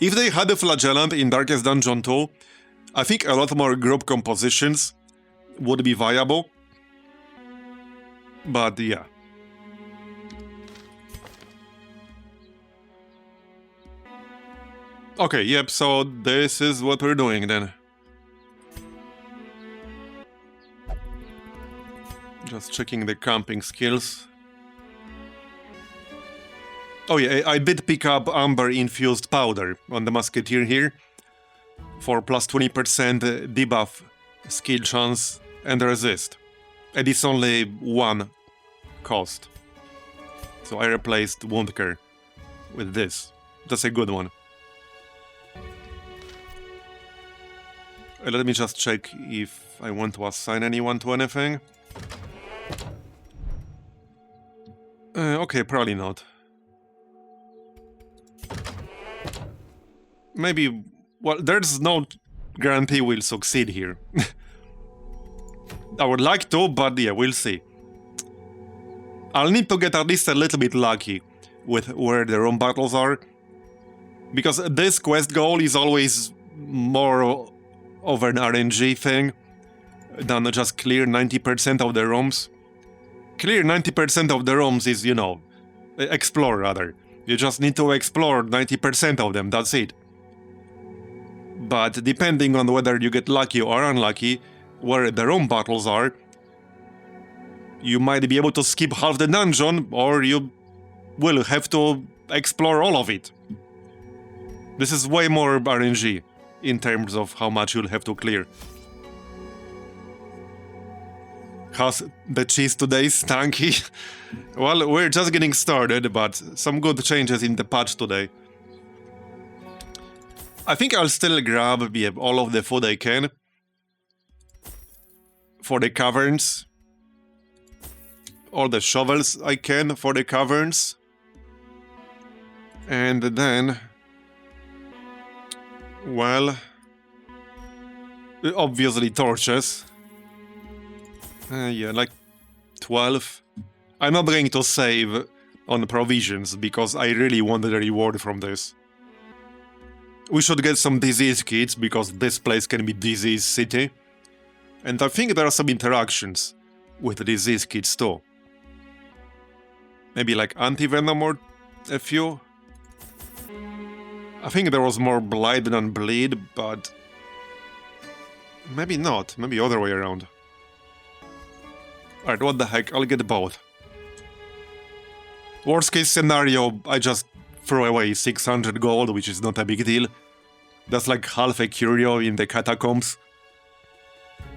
If they had a Flagellant in Darkest Dungeon 2, I think a lot more group compositions would be viable. But yeah. Okay, yep, so this is what we're doing then. Just checking the camping skills. Oh yeah, I did pick up Amber Infused Powder on the Musketeer here for plus 20% debuff, skill chance, and resist. And it's only 1 cost. So I replaced Wound Care with this. That's a good one. Let me just check if I want to assign anyone to anything. Okay, probably not. Maybe... Well, there's no guarantee we'll succeed here. I would like to, but yeah, we'll see. I'll need to get at least a little bit lucky with where the room battles are. Because this quest goal is always more of an RNG thing than just clear 90% of the rooms. Clear 90% of the rooms is, you know, explore rather. You just need to explore 90% of them, that's it. But depending on whether you get lucky or unlucky, where the room battles are, you might be able to skip half the dungeon, or you will have to explore all of it. This is way more RNG in terms of how much you'll have to clear. How's the cheese today, Stanky? Well, we're just getting started, but some good changes in the patch today. I think I'll still grab all of the food I can for the caverns. All the shovels I can for the caverns. And then... well... obviously torches. Yeah, like 12. I'm not going to save on provisions because I really want the reward from this. We should get some disease kits because this place can be disease city. And I think there are some interactions with disease kits too. Maybe like anti-venom or a few. I think there was more blight than bleed, but... maybe not, maybe other way around. Alright, what the heck, I'll get both. Worst case scenario, I just throw away 600 gold, which is not a big deal. That's like half a curio in the Catacombs.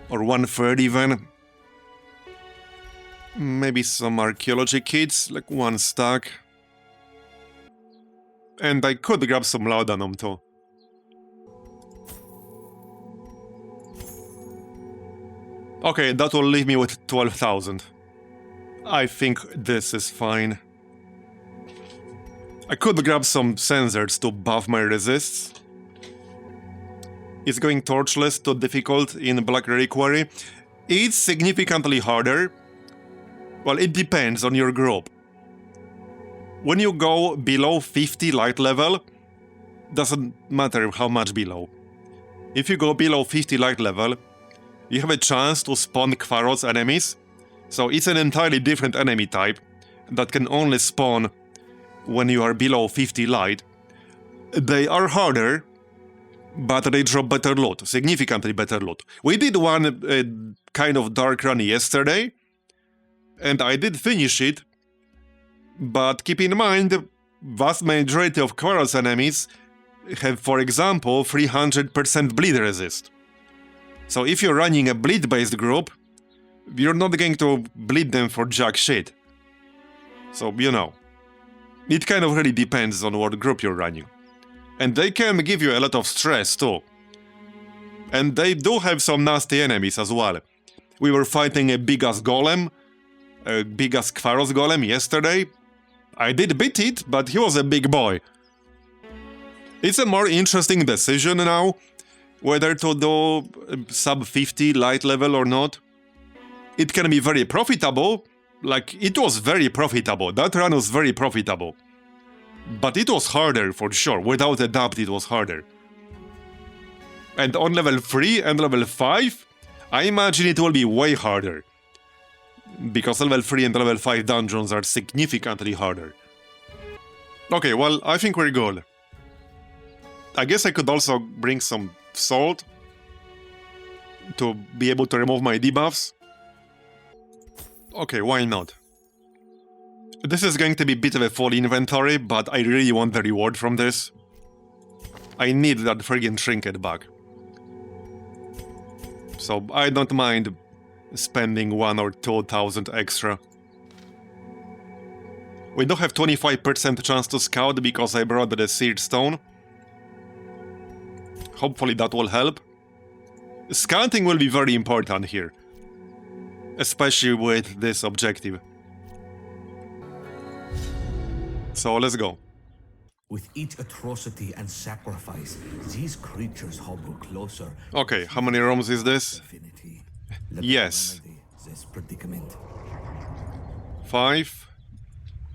Or 1/3 even. Maybe some archaeology kits, like 1 stack. And I could grab some laudanum too. Okay, that will leave me with 12,000. I think this is fine. I could grab some sensors to buff my resists. Is going torchless too difficult in Black Reliquary? It's significantly harder. Well, it depends on your group. When you go below 50 light level, doesn't matter how much below. If you go below 50 light level, you have a chance to spawn Quaros enemies, so it's an entirely different enemy type that can only spawn when you are below 50 light. They are harder, but they drop better loot, significantly better loot. We did one kind of dark run yesterday, and I did finish it, but keep in mind, vast majority of Quaros enemies have, for example, 300% bleed resist. So if you're running a bleed-based group, you're not going to bleed them for jack shit. So, you know, it kind of really depends on what group you're running. And they can give you a lot of stress too. And they do have some nasty enemies as well. We were fighting a big-ass golem, a big-ass Quaros golem yesterday. I did beat it, but he was a big boy. It's a more interesting decision now, whether to do sub 50 light level or not. It can be very profitable, like it was very profitable, that run was very profitable. But it was harder for sure, without a doubt it was harder. And on level 3 and level 5, I imagine it will be way harder. Because level 3 and level 5 dungeons are significantly harder. Okay, well, I think we're good. I guess I could also bring some salt to be able to remove my debuffs. Okay, why not? This is going to be a bit of a full inventory, but I really want the reward from this. I need that friggin' trinket back. So I don't mind spending 1,000 or 2,000 extra. We do have 25% chance to scout because I brought the seared stone. Hopefully that will help. Scouting will be very important here, especially with this objective. So let's go. With each atrocity and sacrifice, these creatures hobble closer. Okay, how many rooms is this? Infinity. Let Yes. me remedy this predicament. 5,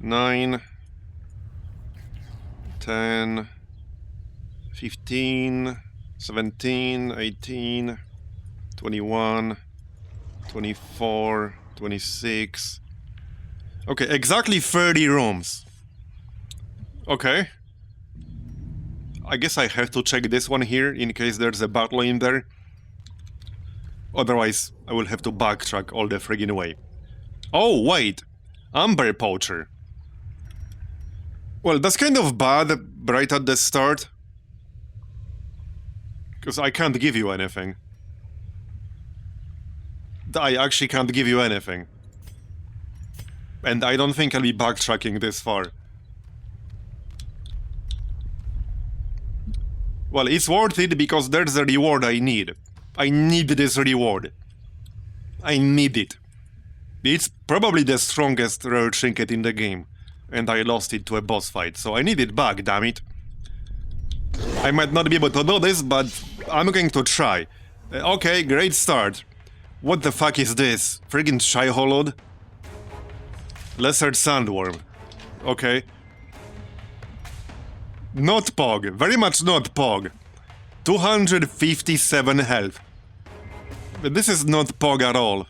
9, 10, 15, 17, 18, 21, 24, 26. Okay, exactly 30 rooms. Okay. I guess I have to check this one here in case there's a battle in there. Otherwise, I will have to backtrack all the friggin' way. Oh, wait! Amber Poacher. Well, that's kind of bad right at the start. Because I can't give you anything. I actually can't give you anything. And I don't think I'll be backtracking this far. Well, it's worth it because there's the reward I need. I need this reward. I need it. It's probably the strongest rare trinket in the game. And I lost it to a boss fight, so I need it back, damn it. I might not be able to do this, but I'm going to try. Okay, great start. What the fuck is this? Friggin' Shy-Hollowed? Lesser Sandworm. Okay. Not Pog. Very much not Pog. 257 health. This is not Pog at all.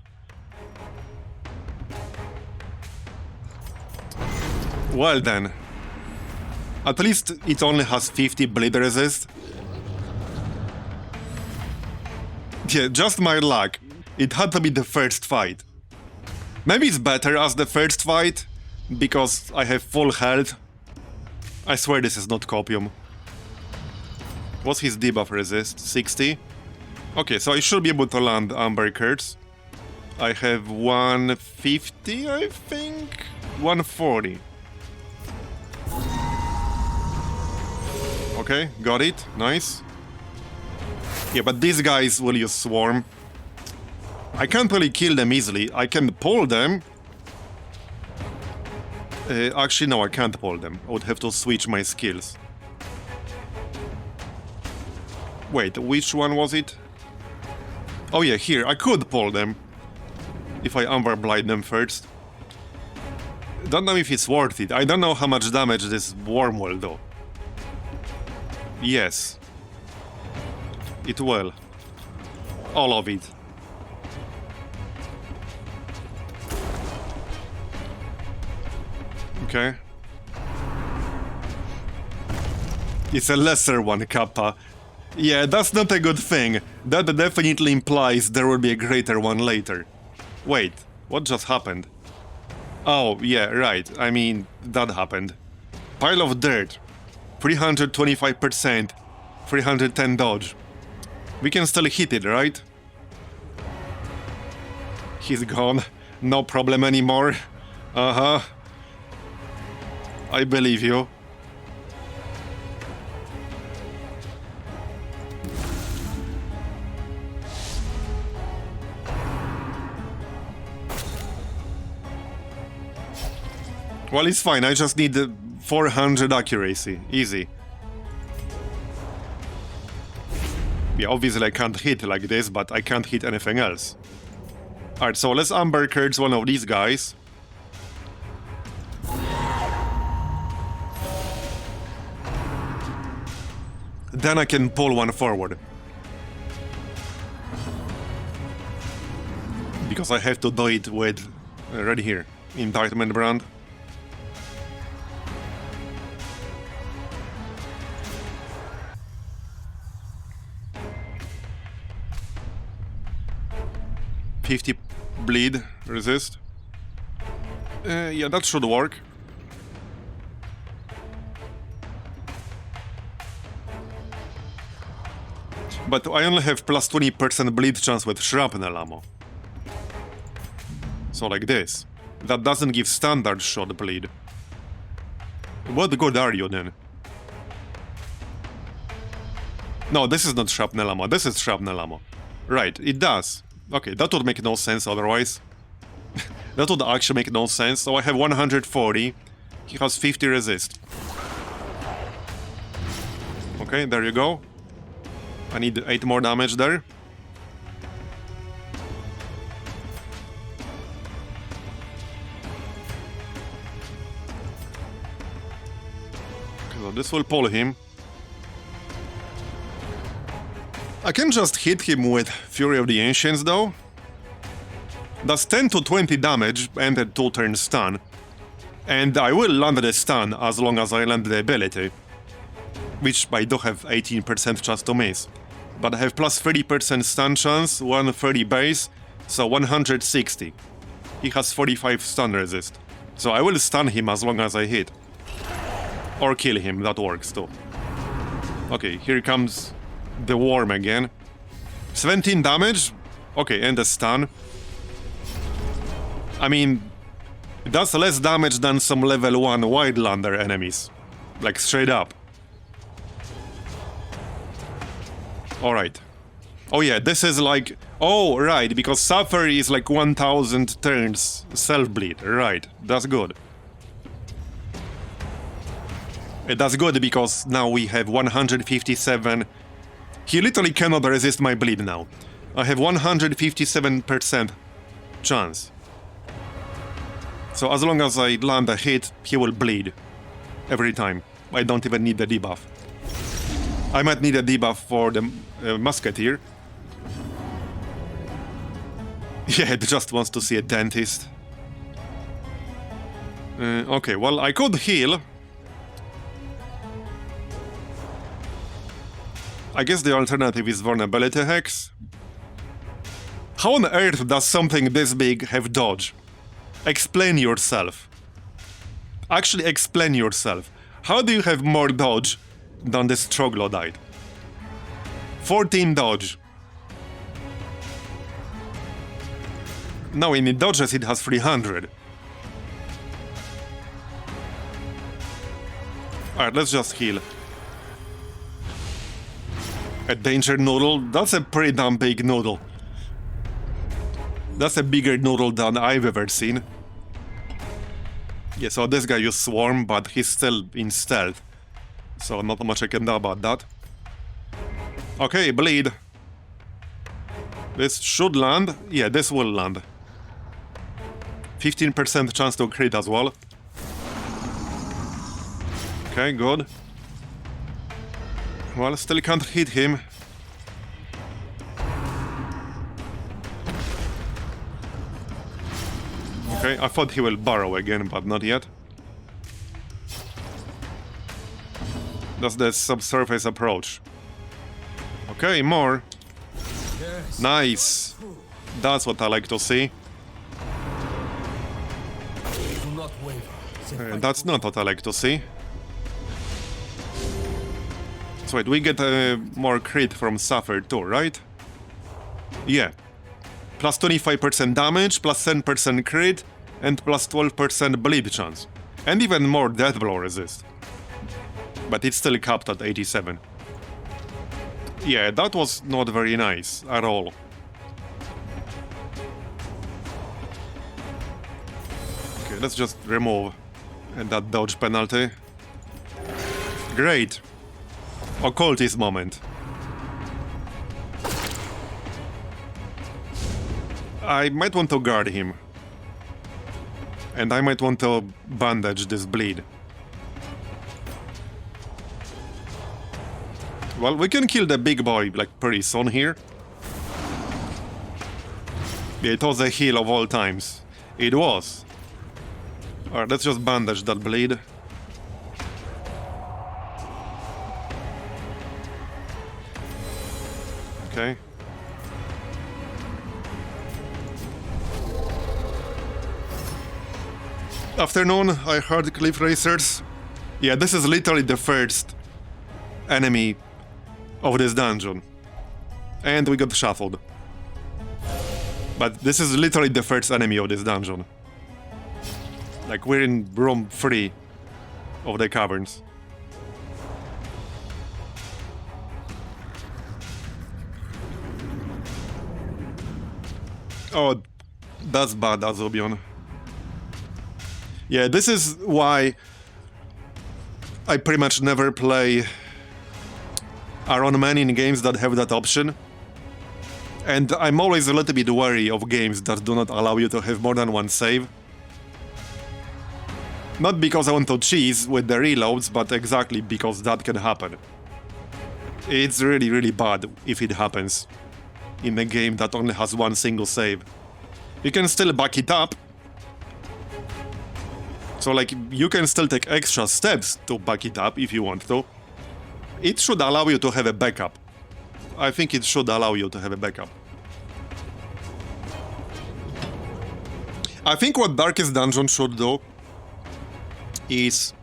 Well then. At least it only has 50 bleed resist. Yeah, just my luck. It had to be the first fight. Maybe it's better as the first fight, because I have full health. I swear this is not copium. What's his debuff resist? 60? Okay, so I should be able to land Amber Curse. I have 150, I think? 140. Okay, got it. Nice. Yeah, but these guys will use Swarm. I can't really kill them easily. I can pull them. Actually, no, I can't pull them. I would have to switch my skills. Wait, which one was it? Oh yeah, here. I could pull them. If I Amber Blight them first. Don't know if it's worth it. I don't know how much damage this worm will do. Yes. It will. All of it. Okay. It's a lesser one, Kappa. Yeah, that's not a good thing. That definitely implies there will be a greater one later. Wait, what just happened? Oh, yeah, right. I mean, that happened. Pile of dirt. 325%. 310 dodge. We can still hit it, right? He's gone. No problem anymore. Uh-huh. I believe you. Well, it's fine. I just need 400 accuracy. Easy. Yeah, obviously I can't hit like this, but I can't hit anything else. Alright, so let's Amber Curse one of these guys. Then I can pull one forward. Because I have to do it with... right here. Indictment brand. $50 bleed, resist. Yeah, that should work. But I only have plus 20% bleed chance with shrapnel ammo. So like this. That doesn't give standard shot bleed. What good are you then? No, this is not shrapnel ammo, this is shrapnel ammo. Right, it does. Okay, that would make no sense otherwise. That would actually make no sense. So I have 140. He has 50 resist. Okay, there you go. I need 8 more damage there. Okay, so this will pull him. I can just hit him with Fury of the Ancients though. Does 10 to 20 damage and a 2-turn stun. And I will land the stun as long as I land the ability. Which I do have 18% chance to miss. But I have plus 30% stun chance, 130 base, so 160. He has 45 stun resist. So I will stun him as long as I hit. Or kill him, that works too. Okay, here comes the worm again. 17 damage? Okay, and a stun. I mean, that's less damage than some level 1 Wildlander enemies. Like, straight up. Alright. Oh yeah, this is like... Oh, right, because Suffer is like 1000 turns self-bleed. Right, that's good. That's good because now we have 157... He literally cannot resist my bleed now. I have 157% chance. So as long as I land a hit, he will bleed. Every time. I don't even need the debuff. I might need a debuff for the Musketeer. Yeah, it just wants to see a dentist. Okay, well, I could heal. I guess the alternative is Vulnerability Hex. How on earth does something this big have dodge? Explain yourself. Actually, explain yourself. How do you have more dodge than this Troglodyte? 14 dodge. No, in it dodges it has 300. Alright, let's just heal. A danger noodle? That's a pretty damn big noodle. That's a bigger noodle than I've ever seen. Yeah, so this guy used Swarm, but he's still in stealth. So not much I can do about that. Okay, bleed. This should land. Yeah, this will land. 15% chance to crit as well. Okay, good. Well, still can't hit him. Okay, I thought he will burrow again, but not yet. That's the subsurface approach. Okay, more. Nice. That's what I like to see. That's not what I like to see. So wait, we get more crit from Sapphire too, right? Yeah. Plus 25% damage, plus 10% crit, and plus 12% bleed chance. And even more death blow resist. But it's still capped at 87. Yeah, that was not very nice at all. Okay, let's just remove that dodge penalty. Great. Occultist moment. I might want to guard him. And I might want to bandage this bleed. Well, we can kill the big boy, like, pretty soon here. Yeah, it was a heal of all times. It was. Alright, let's just bandage that bleed. Okay. Afternoon, I heard cliff racers. Yeah, this is literally the first enemy of this dungeon. And we got shuffled. But this is literally the first enemy of this dungeon. Like, we're in room 3 of the Caverns. Oh, that's bad, Azobion. Yeah, this is why I pretty much never play Iron Man in games that have that option. And I'm always a little bit wary of games that do not allow you to have more than one save. Not because I want to cheese with the reloads, but exactly because that can happen. It's really, really bad if it happens in a game that only has one single save. You can still back it up. So, like, you can still take extra steps to back it up if you want to. It should allow you to have a backup. I think it should allow you to have a backup. I think what Darkest Dungeon should do is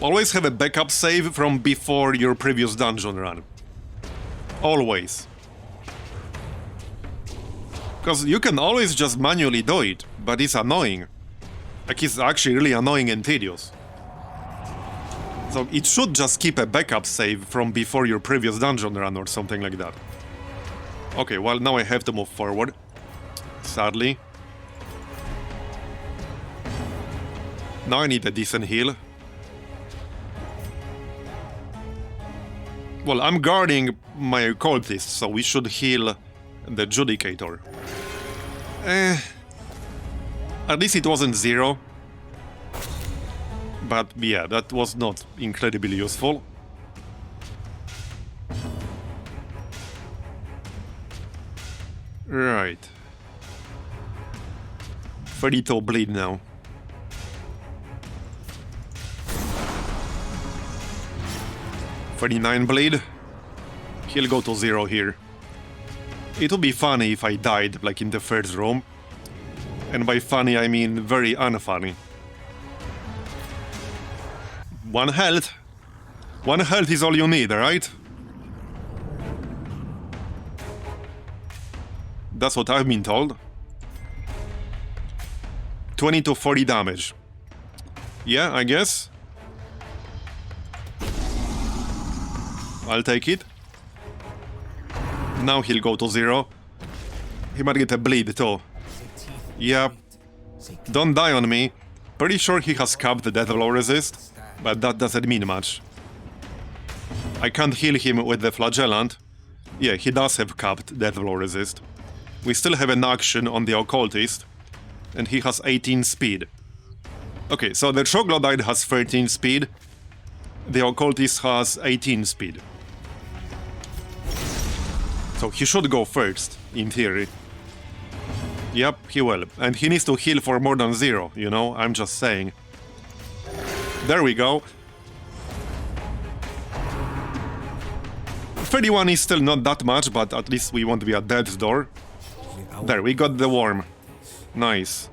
always have a backup save from before your previous dungeon run. Always. Because you can always just manually do it, but it's annoying. Like, it's actually really annoying and tedious. So it should just keep a backup save from before your previous dungeon run or something like that. Okay, well, now I have to move forward. Sadly. Now I need a decent heal. Well, I'm guarding my cultist, so we should heal the Judicator. At least it wasn't 0. But yeah, that was not incredibly useful. Right. 32 bleed now. $39 bleed. He'll go to 0 here. It would be funny if I died, like, in the first room. And by funny, I mean very unfunny. 1 health. 1 health is all you need, right? That's what I've been told. 20 to 40 damage. Yeah, I guess. I'll take it. Now he'll go to 0. He might get a bleed too. Yeah. Don't die on me. Pretty sure he has capped the death blow resist, but that doesn't mean much. I can't heal him with the flagellant. Yeah, he does have capped death blow resist. We still have an action on the occultist, and he has 18 speed. Okay, so the Troglodyte has 13 speed. The occultist has 18 speed. So he should go first, in theory. Yep, he will. And he needs to heal for more than 0, you know? I'm just saying. There we go. 31 is still not that much, but at least we won't be at death's door. There, we got the worm. Nice.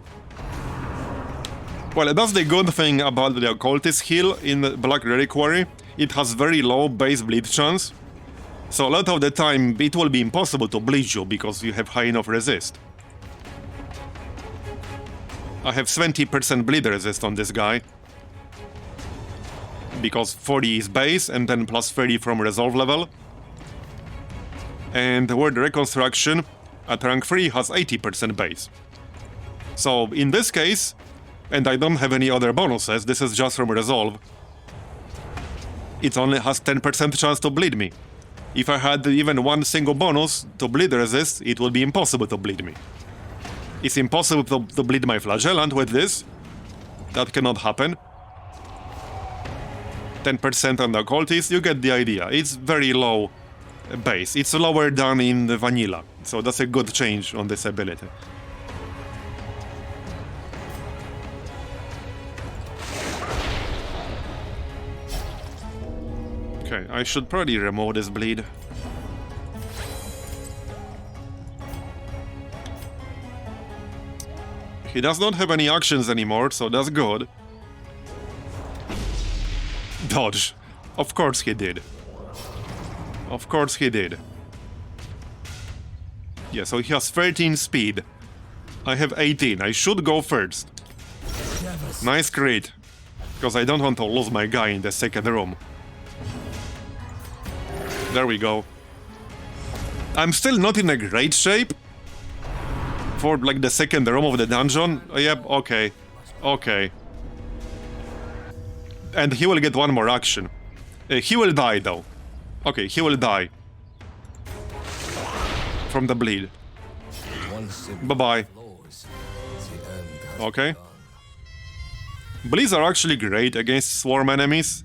Well, that's the good thing about the occultist heal in Black Reliquary. It has very low base bleed chance. So a lot of the time it will be impossible to bleed you because you have high enough resist. I have 20% bleed resist on this guy. Because 40 is base and then plus 30 from resolve level. And the word reconstruction at rank 3 has 80% base. So in this case, and I don't have any other bonuses, this is just from resolve, it only has 10% chance to bleed me. If I had even one single bonus to bleed resist, it would be impossible to bleed me. It's impossible to bleed my flagellant with this. That cannot happen. 10% on the occultist, you get the idea. It's very low base. It's lower than in the vanilla, so that's a good change on this ability. Okay, I should probably remove this bleed. He does not have any actions anymore, so that's good. Dodge. Of course he did. Of course he did. Yeah, so he has 13 speed. I have 18. I should go first. Nice crit. Because I don't want to lose my guy in the second room. There we go. I'm still not in a great shape for like the second room of the dungeon. Yep, okay. Okay. And he will get one more action. He will die though. Okay, he will die. From the bleed. Bye-bye. Okay. Bleeds are actually great against swarm enemies.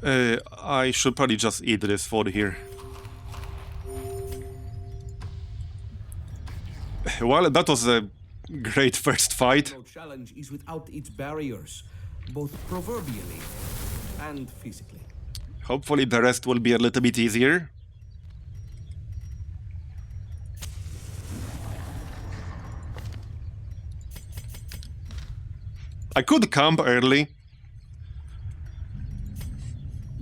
I should probably just eat this food here. Well, that was a great first fight. No challenge is without its barriers, both proverbially and physically. Hopefully the rest will be a little bit easier. I could camp early.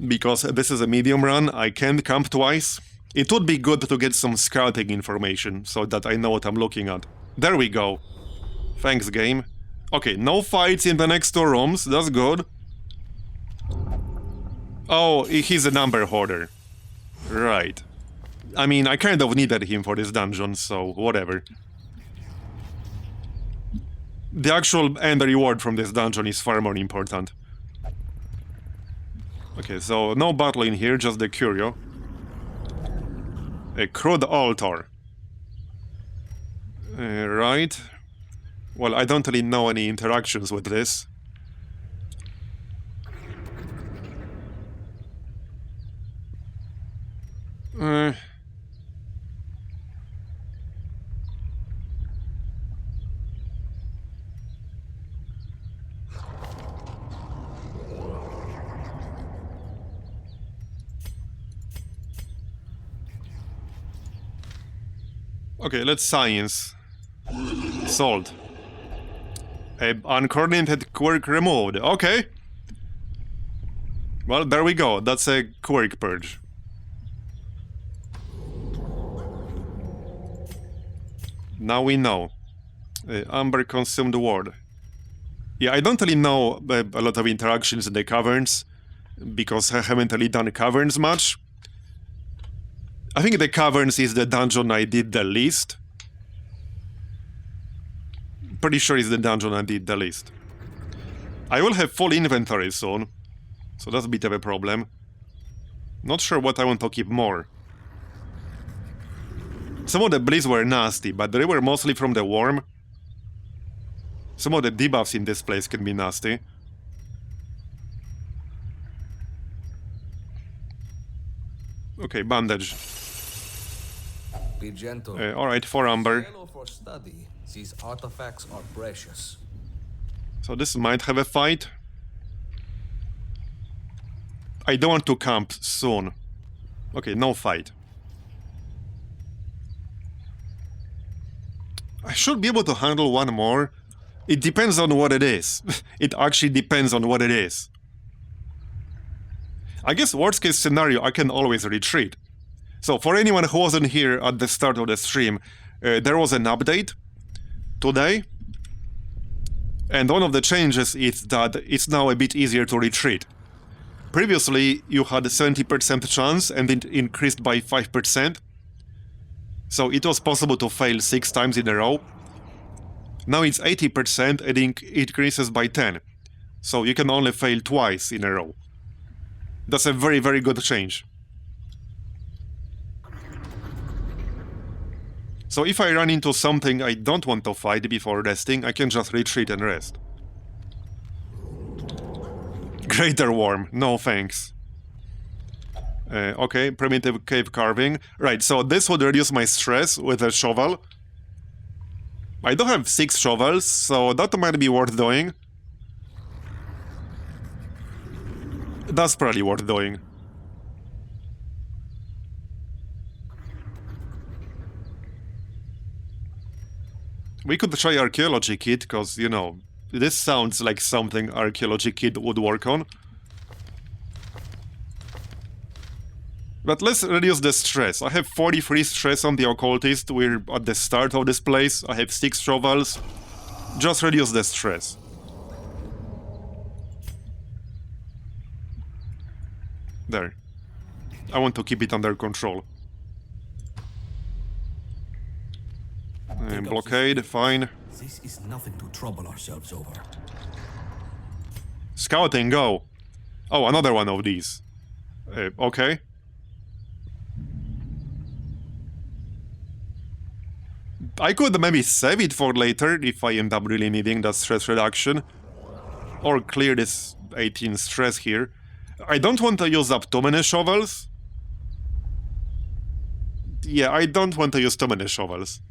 Because this is a medium run, I can't camp twice. It would be good to get some scouting information, so that I know what I'm looking at. There we go. Thanks, game. Okay, no fights in the next 2 rooms, that's good. Oh, he's a number hoarder. Right. I mean, I kind of needed him for this dungeon, so whatever. The actual end reward from this dungeon is far more important. Okay, so no battle in here, just the curio. A crude altar. Right. Well, I don't really know any interactions with this. Okay, let's science. Sold. A uncoordinated quirk removed. Okay. Well, there we go. That's a quirk purge. Now we know. Amber consumed ward. Yeah, I don't really know a lot of interactions in the caverns because I haven't really done caverns much. I think the Caverns is the dungeon I did the least. Pretty sure it's the dungeon I did the least. I will have full inventory soon, so that's a bit of a problem. Not sure what I want to keep more. Some of the bleeds were nasty, but they were mostly from the worm. Some of the debuffs in this place can be nasty. Okay, bandage. Be gentle. Alright, 4 amber. Yellow for study. These artifacts are precious. So this might have a fight. I don't want to camp soon. Okay, no fight. I should be able to handle one more. It depends on what it is. It actually depends on what it is. I guess worst case scenario, I can always retreat. So for anyone who wasn't here at the start of the stream, there was an update today. And one of the changes is that it's now a bit easier to retreat. Previously, you had a 70% chance and it increased by 5%. So it was possible to fail 6 times in a row. Now it's 80% and it increases by 10. So you can only fail twice in a row. That's a very, very good change. So if I run into something I don't want to fight before resting, I can just retreat and rest. Greater Worm, no thanks. Okay, primitive cave carving. Right, so this would reduce my stress with a shovel. I don't have 6 shovels, so that might be worth doing. That's probably worth doing. We could try Archaeology Kit, because, you know, this sounds like something Archaeology Kit would work on. But let's reduce the stress. I have 43 stress on the Occultist. We're at the start of this place. I have 6 shovels. Just reduce the stress. There. I want to keep it under control. Blockade, fine. This is nothing to trouble ourselves over. Scouting, go! Oh, another one of these. Okay. I could maybe save it for later if I end up really needing that stress reduction. Or clear this 18 stress here. I don't want to use up too many shovels. Yeah, I don't want to use too many shovels.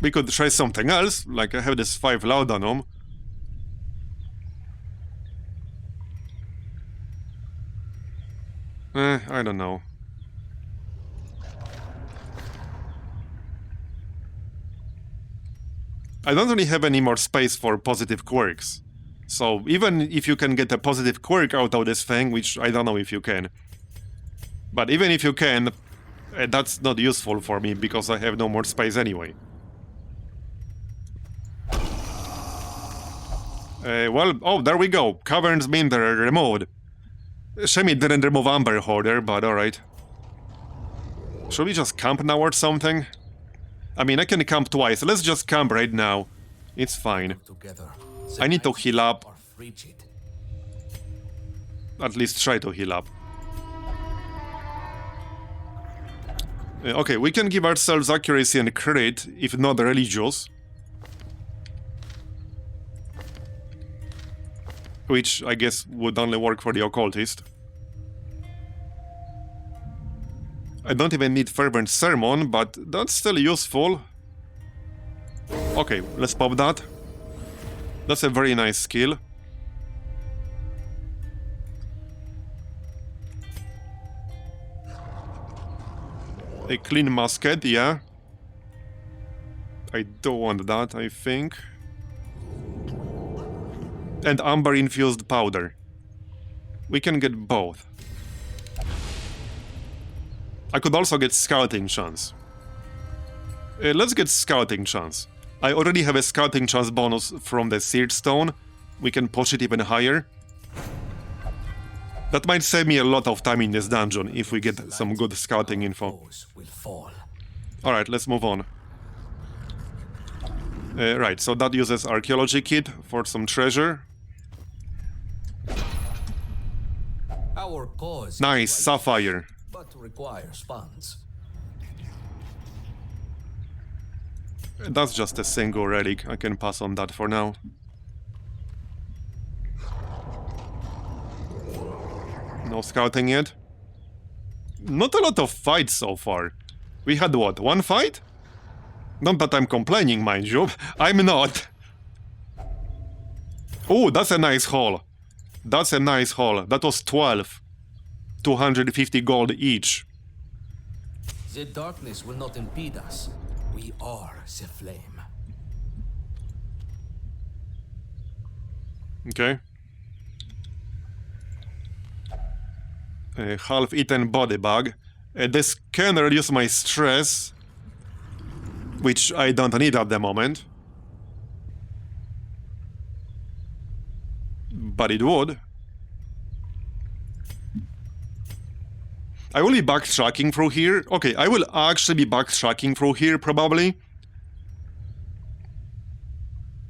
We could try something else, like I have this 5 laudanum. I don't know. I don't really have any more space for positive quirks. So even if you can get a positive quirk out of this thing, which I don't know if you can. But even if you can, that's not useful for me because I have no more space anyway. Well, oh, there we go. Caverns mean they're removed. Shame it didn't remove Amber Hoarder, but alright. Should we just camp now or something? I mean, I can camp twice. Let's just camp right now. It's fine. I need to heal up. At least try to heal up. Okay, we can give ourselves accuracy and crit, if not religious. Which, I guess, would only work for the Occultist. I don't even need Fervent Sermon, but that's still useful. Okay, let's pop that. That's a very nice skill. A clean musket, yeah. I don't want that, I think. And amber-infused powder. We can get both. I could also get scouting chance. Let's get scouting chance. I already have a scouting chance bonus from the Seared Stone. We can push it even higher. That might save me a lot of time in this dungeon if we get some good scouting info. Alright, let's move on. Right, so that uses Archaeology Kit for some treasure. Our cause nice, sapphire. But requires funds. That's just a single relic. I can pass on that for now. No scouting yet. Not a lot of fights so far. We had what, one fight? Not that I'm complaining, mind you. I'm not. Oh, that's a nice haul. That's a nice haul. That was 12. 250 gold each. The darkness will not impede us. We are the flame. Okay. A half-eaten body bag. This can reduce my stress, which I don't need at the moment. But it would. I will be backtracking through here. Okay, I will actually be backtracking through here, probably.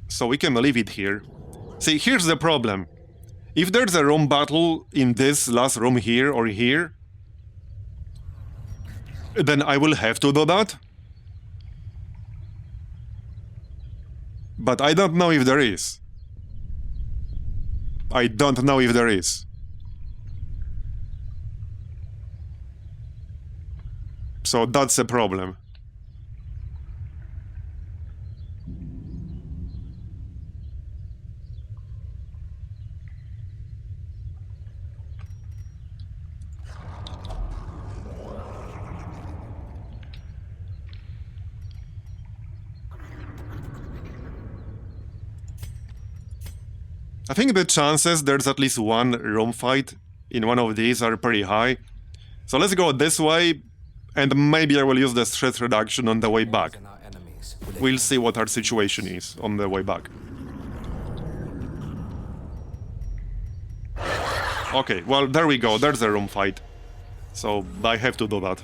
So we can leave it here. See, here's the problem. If there's a room battle in this last room here or here, then I will have to do that. But I don't know if there is. I don't know if there is. So that's a problem. I think the chances there's at least one room fight in one of these are pretty high. So let's go this way, and maybe I will use the stress reduction on the way back. We'll see what our situation is on the way back. Okay, well, there we go, there's a room fight. So I have to do that.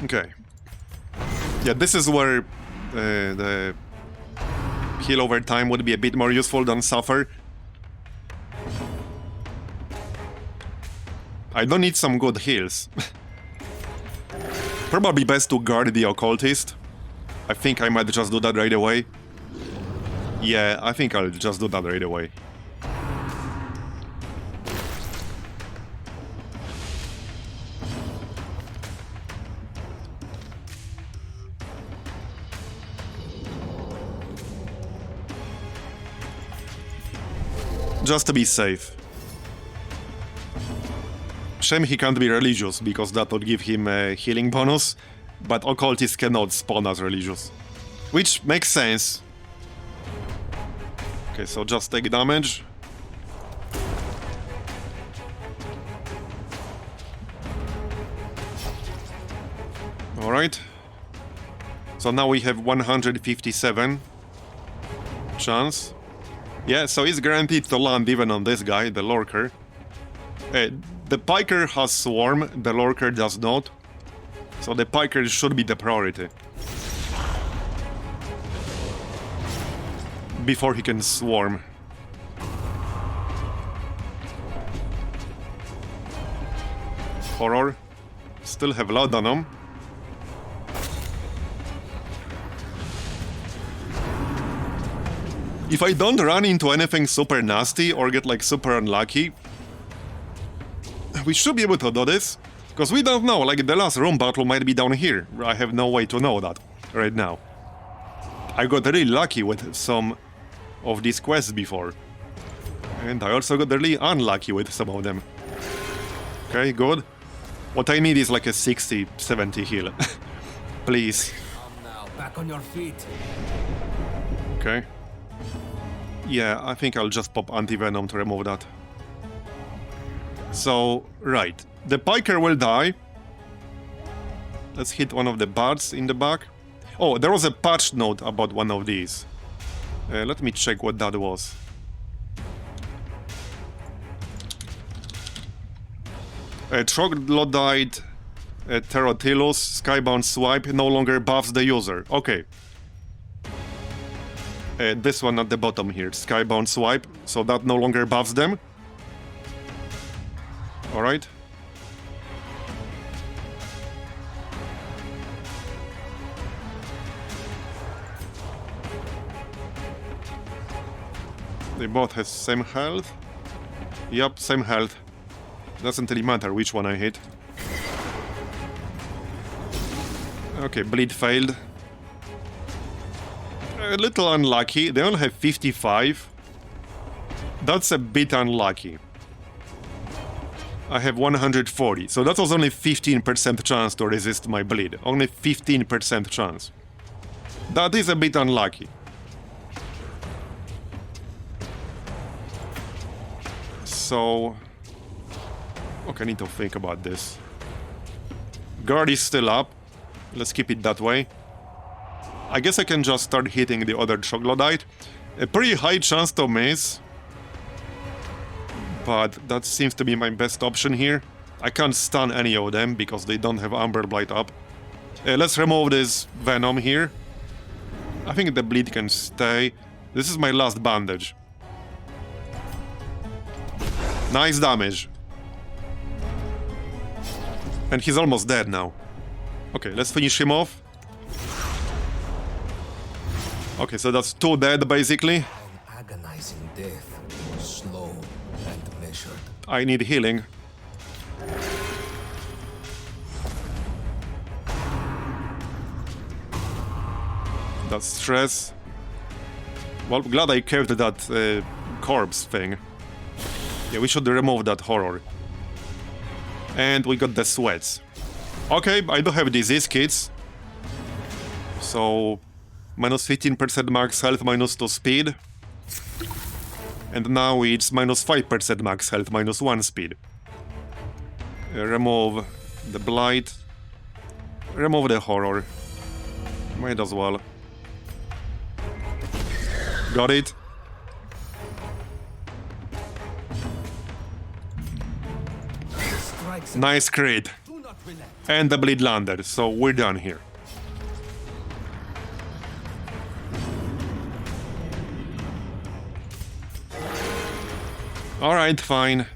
Okay. Yeah, this is where the heal over time would be a bit more useful than suffer. I don't need some good heals. Probably best to guard the occultist. I think I might just do that right away. Yeah, I think I'll just do that right away. Just to be safe. Shame he can't be religious, because that would give him a healing bonus, but occultists cannot spawn as religious. Which makes sense. Okay, so just take damage. Alright. So now we have 157 chance. Yeah, so it's guaranteed to land even on this guy, the lurker. The piker has swarm, the lurker does not. So the piker should be the priority. Before he can swarm. Horror. Still have loud on him. If I don't run into anything super nasty or get like super unlucky, we should be able to do this. Because we don't know, like the last room battle might be down here. I have no way to know that right now. I got really lucky with some of these quests before. And I also got really unlucky with some of them. Okay, good. What I need is like a 60-70 heal. Please. Now, back on your feet. Okay. Yeah, I think I'll just pop anti-venom to remove that. So, right. The piker will die. Let's hit one of the bards in the back. Oh, there was a patch note about one of these. Let me check what that was. Troglodyte, Pterodactylus, Skybound Swipe no longer buffs the user. Okay. This one at the bottom here, Skybound Swipe, so that no longer buffs them. Alright. They both have same health. Yup, same health. Doesn't really matter which one I hit. Okay, bleed failed. A little unlucky. They only have 55. That's a bit unlucky. I have 140, so that was only 15% chance to resist my bleed. Only 15% chance. That is a bit unlucky. So... okay, I need to think about this. Guard is still up. Let's keep it that way. I guess I can just start hitting the other Troglodyte. A pretty high chance to miss. But that seems to be my best option here. I can't stun any of them because they don't have Amber Blight up. Let's remove this Venom here. I think the bleed can stay. This is my last bandage. Nice damage. And he's almost dead now. Okay, let's finish him off. Okay, so that's 2 dead basically. An agonizing death, slow and measured. I need healing. That's stress. Well, glad I kept that corpse thing. Yeah, we should remove that horror. And we got the sweats. Okay, I do have disease kits. So... minus 15% max health, minus 2 speed. And now it's minus 5% max health, minus 1 speed. Remove the blight. Remove the horror. Might as well. Got it. Nice crit. And the bleed landed, so we're done here. Alright, fine.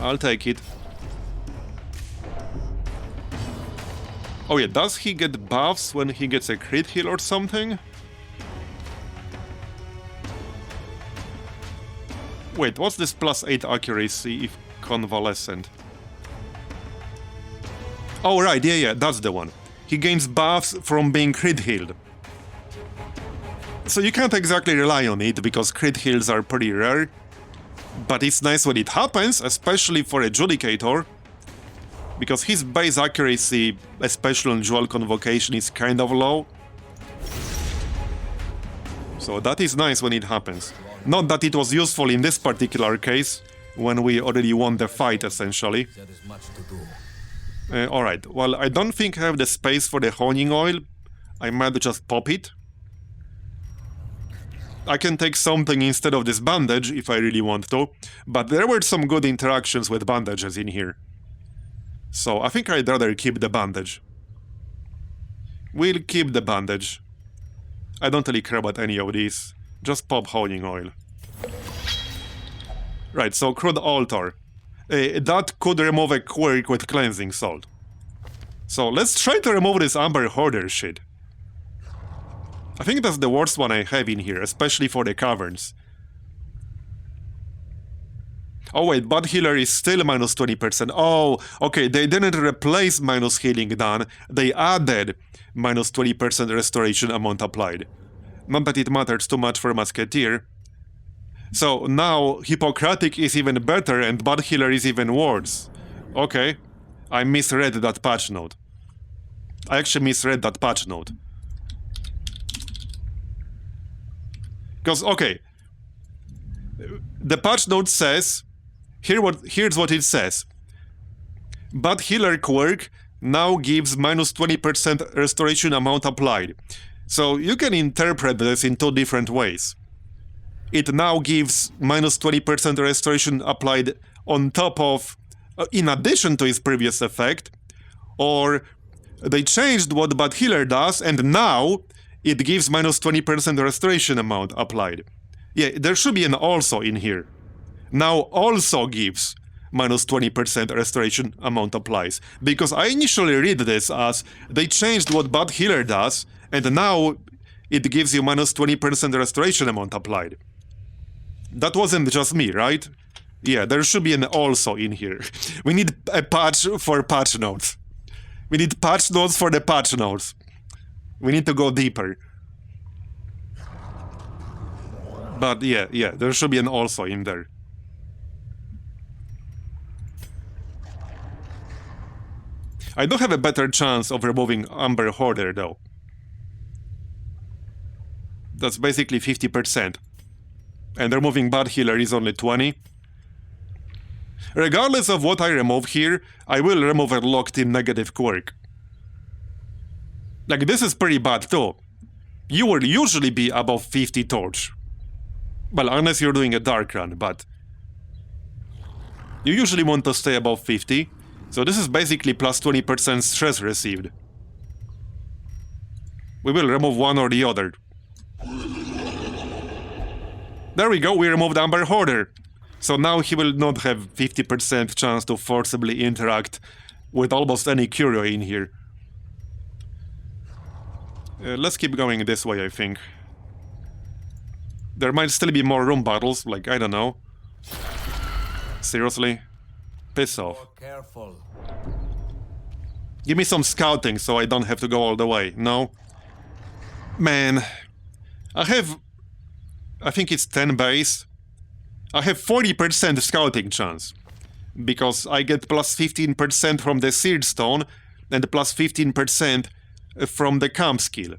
I'll take it. Oh yeah, does he get buffs when he gets a crit heal or something? Wait, what's this plus 8 accuracy if convalescent? Oh right, yeah, that's the one. He gains buffs from being crit healed. So you can't exactly rely on it, because crit heals are pretty rare. But it's nice when it happens, especially for Adjudicator. Because his base accuracy, especially on Dual Convocation, is kind of low. So that is nice when it happens. Not that it was useful in this particular case, when we already won the fight, essentially. There is much to do. Alright, well, I don't think I have the space for the honing oil. I might just pop it. I can take something instead of this bandage if I really want to, but there were some good interactions with bandages in here. So I think I'd rather keep the bandage. We'll keep the bandage. I don't really care about any of these. Just pop honing oil. Right, so Crude Altar. That could remove a quirk with Cleansing Salt. So let's try to remove this Amber Hoarder shit. I think that's the worst one I have in here, especially for the Caverns. Oh wait, Bud Healer is still minus 20%. Oh, okay, they didn't replace minus healing done, they added minus 20% restoration amount applied. Not that it matters too much for Musketeer. So now Hippocratic is even better and Bud Healer is even worse. Okay, I misread that patch note. I actually misread that patch note. Because, okay, the patch note says, here's what it says. Bud Healer quirk now gives minus 20% restoration amount applied. So you can interpret this in 2 different ways. It now gives minus 20% restoration applied on top of, in addition to its previous effect, or they changed what Bud Healer does and now it gives minus 20% restoration amount applied. Yeah, there should be an also in here. now also gives minus 20% restoration amount applies. Because I initially read this as they changed what Bad Healer does, and now it gives you minus 20% restoration amount applied. That wasn't just me, right? Yeah, there should be an also in here. We need a patch for patch notes. We need patch notes for the patch notes. We need to go deeper. But yeah, there should be an also in there. I do have a better chance of removing Amber Hoarder though. That's basically 50%. And removing Bad Healer is only 20. Regardless of what I remove here, I will remove a locked-in negative quirk. Like, this is pretty bad too. You will usually be above 50 torch. Well, unless you're doing a dark run, but you usually want to stay above 50. So this is basically plus 20% stress received. We will remove one or the other. There we go, we removed Amber Hoarder. So now he will not have 50% chance to forcibly interact with almost any curio in here. Let's keep going this way, I think. There might still be more room battles, like, I don't know. Seriously? Piss off. Careful. Give me some scouting so I don't have to go all the way, no? Man, I think it's 10 base. I have 40% scouting chance. Because I get plus 15% from the Seared Stone and plus 15% from the camp skill.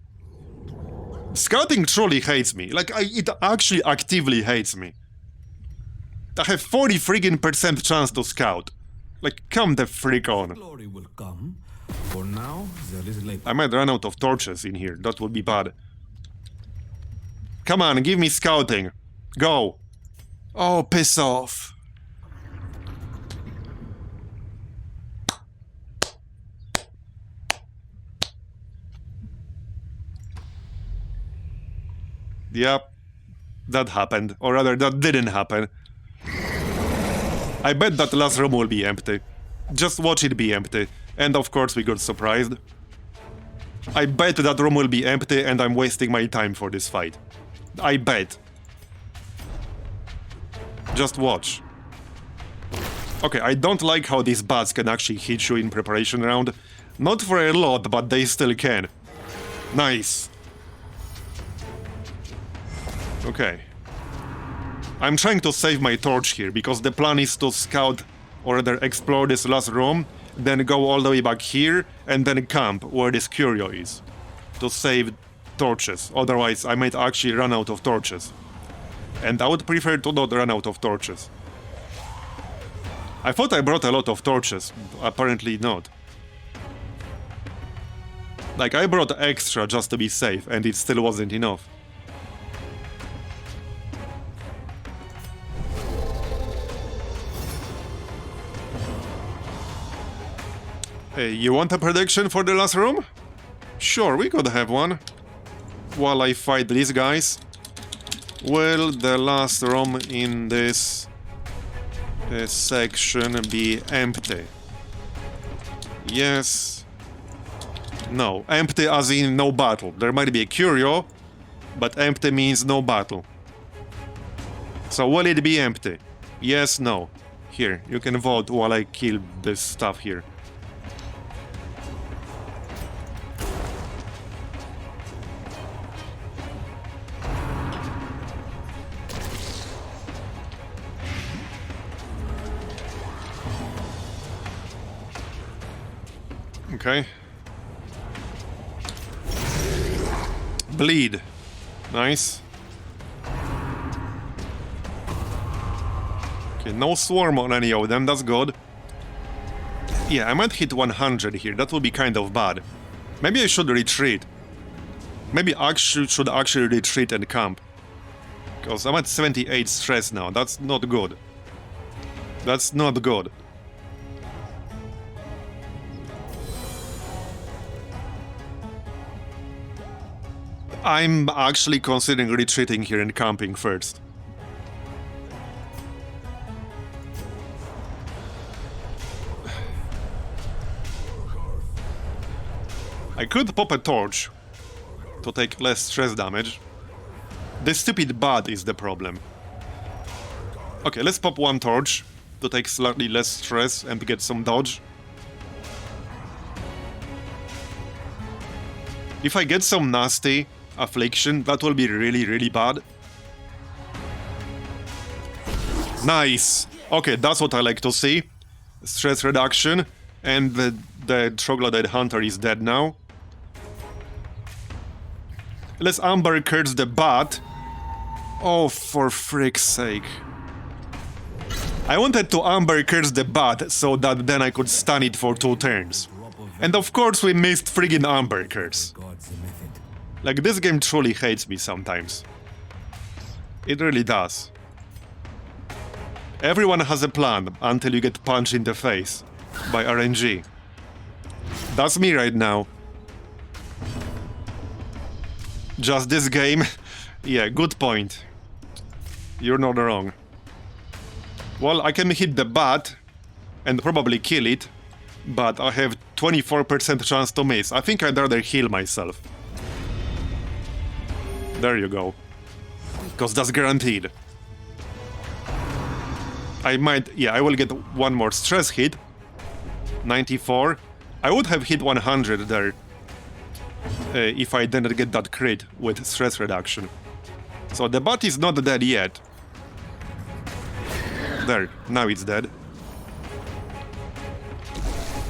Scouting truly hates me. Like, it actually actively hates me. I have 40 friggin' % chance to scout. Like, come the frick on. Glory will come. For now, there is late. I might run out of torches in here. That would be bad. Come on, give me scouting. Go. Oh, piss off. Yep. That happened. Or rather, that didn't happen. I bet that last room will be empty. Just watch it be empty. And of course we got surprised. I bet that room will be empty and I'm wasting my time for this fight. I bet. Just watch. Okay, I don't like how these bats can actually hit you in preparation round. Not for a lot, but they still can. Nice. Okay. I'm trying to save my torch here, because the plan is to scout or rather explore this last room, then go all the way back here, and then camp where this curio is. To save torches, otherwise I might actually run out of torches. And I would prefer to not run out of torches. I thought I brought a lot of torches, apparently not. Like, I brought extra just to be safe, and it still wasn't enough. Hey, you want a prediction for the last room? Sure, we could have one. While I fight these guys. Will the last room in this section be empty? Yes. No. Empty as in no battle. There might be a curio, but empty means no battle. So will it be empty? Yes, no. Here, you can vote while I kill this stuff here. Okay. Bleed. Nice. Okay, no swarm on any of them, that's good. Yeah, I might hit 100 here, that would be kind of bad. Maybe I should retreat. Maybe I should actually retreat and camp. Because I'm at 78 stress now, that's not good. That's not good. I'm actually considering retreating here and camping first. I could pop a torch to take less stress damage. This stupid bud is the problem. Okay, let's pop one torch to take slightly less stress and get some dodge. If I get some nasty affliction, that will be really, really bad. Nice! Okay, that's what I like to see. Stress reduction, and the Troglodyte Hunter is dead now. Let's Amber Curse the bat. Oh, for frick's sake. I wanted to Amber Curse the bat so that then I could stun it for 2 turns. And of course we missed friggin' Amber Curse. Like, this game truly hates me sometimes. It really does. Everyone has a plan until you get punched in the face by RNG. That's me right now. Just this game? Yeah, good point. You're not wrong. Well, I can hit the bat and probably kill it, but I have 24% chance to miss. I think I'd rather heal myself. There you go. Because that's guaranteed. I might... yeah, I will get one more stress hit. 94. I would have hit 100 there. If I didn't get that crit with stress reduction. So the bat is not dead yet. There, now it's dead.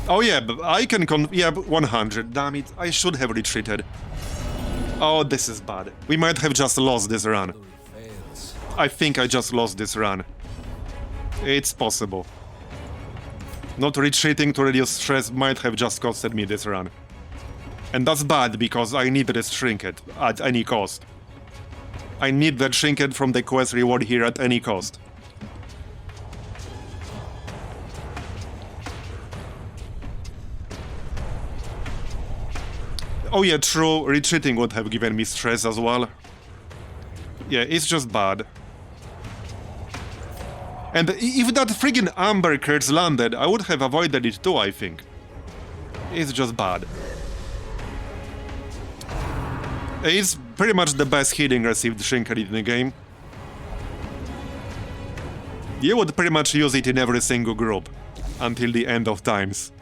Oh yeah, but I can yeah, 100, damn it, I should have retreated. Oh, this is bad. We might have just lost this run. I think I just lost this run. It's possible. Not retreating to reduce stress might have just costed me this run. And that's bad, because I need this trinket at any cost. I need that trinket from the quest reward here at any cost. Oh yeah, true, retreating would have given me stress as well. Yeah, it's just bad. And if that friggin' Amber Curse landed, I would have avoided it too, I think. It's just bad. It's pretty much the best healing received trinket in the game. You would pretty much use it in every single group, until the end of times.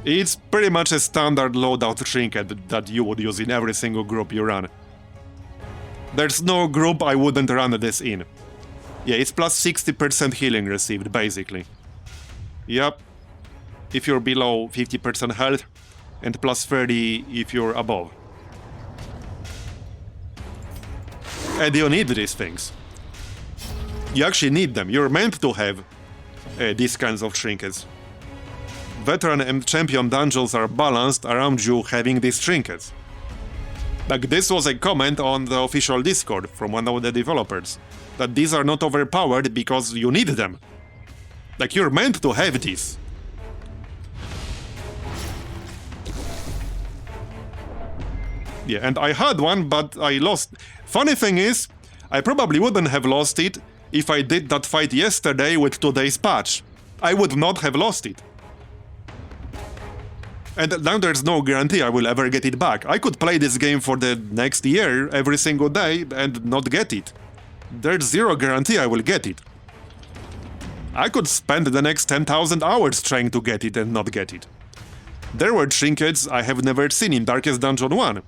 It's pretty much a standard loadout trinket that you would use in every single group you run. There's no group I wouldn't run this in. Yeah, it's plus 60% healing received, basically. Yep. If you're below 50% health, and plus 30 if you're above. And you need these things. You actually need them. You're meant to have these kinds of trinkets. Veteran and champion dungeons are balanced around you having these trinkets. Like, this was a comment on the official Discord from one of the developers, that these are not overpowered because you need them. Like, you're meant to have these. Yeah, and I had one, but I lost. Funny thing is, I probably wouldn't have lost it if I did that fight yesterday with today's patch. I would not have lost it. And now there's no guarantee I will ever get it back. I could play this game for the next year every single day and not get it. There's zero guarantee I will get it. I could spend the next 10,000 hours trying to get it and not get it. There were trinkets I have never seen in Darkest Dungeon 1.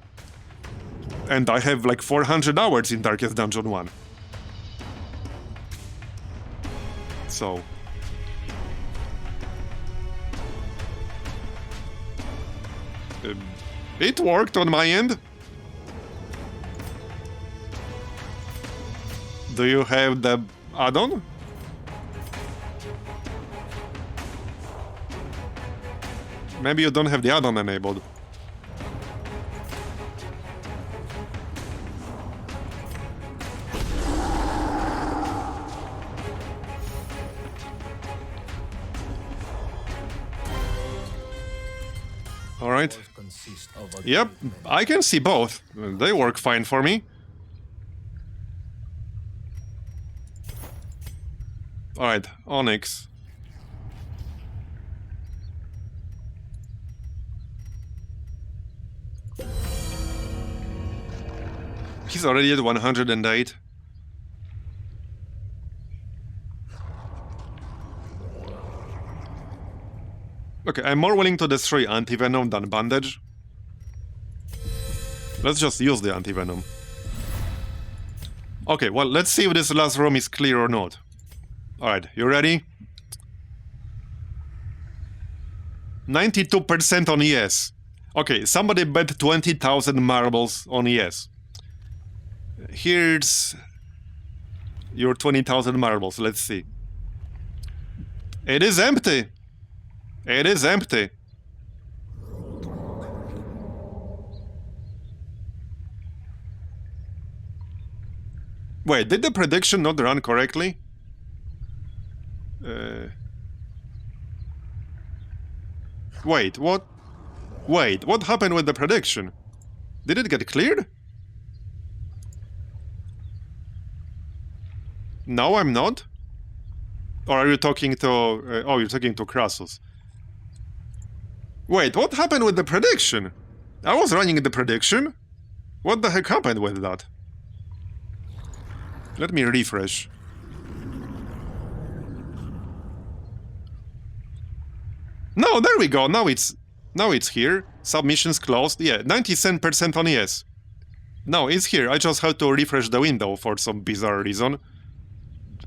And I have like 400 hours in Darkest Dungeon 1. So... it worked on my end. Do you have the add-on? Maybe you don't have the add-on enabled. Alright. Yep, I can see both. They work fine for me. Alright, Onyx. He's already at 108. Okay, I'm more willing to destroy anti-venom than bandage. Let's just use the anti-venom. Okay, well, let's see if this last room is clear or not. Alright, you ready? 92% on yes. Okay, somebody bet 20,000 marbles on yes. Here's your 20,000 marbles, let's see. It is empty. It is empty. Wait, did the prediction not run correctly? Wait, what? Wait, what happened with the prediction? Did it get cleared? No, I'm not. Or are you talking to... oh, you're talking to Crassus. Wait, what happened with the prediction? I was running the prediction. What the heck happened with that? Let me refresh. No, there we go. Now it's here. Submissions closed. Yeah, 97% on yes. No, it's here. I just had to refresh the window for some bizarre reason.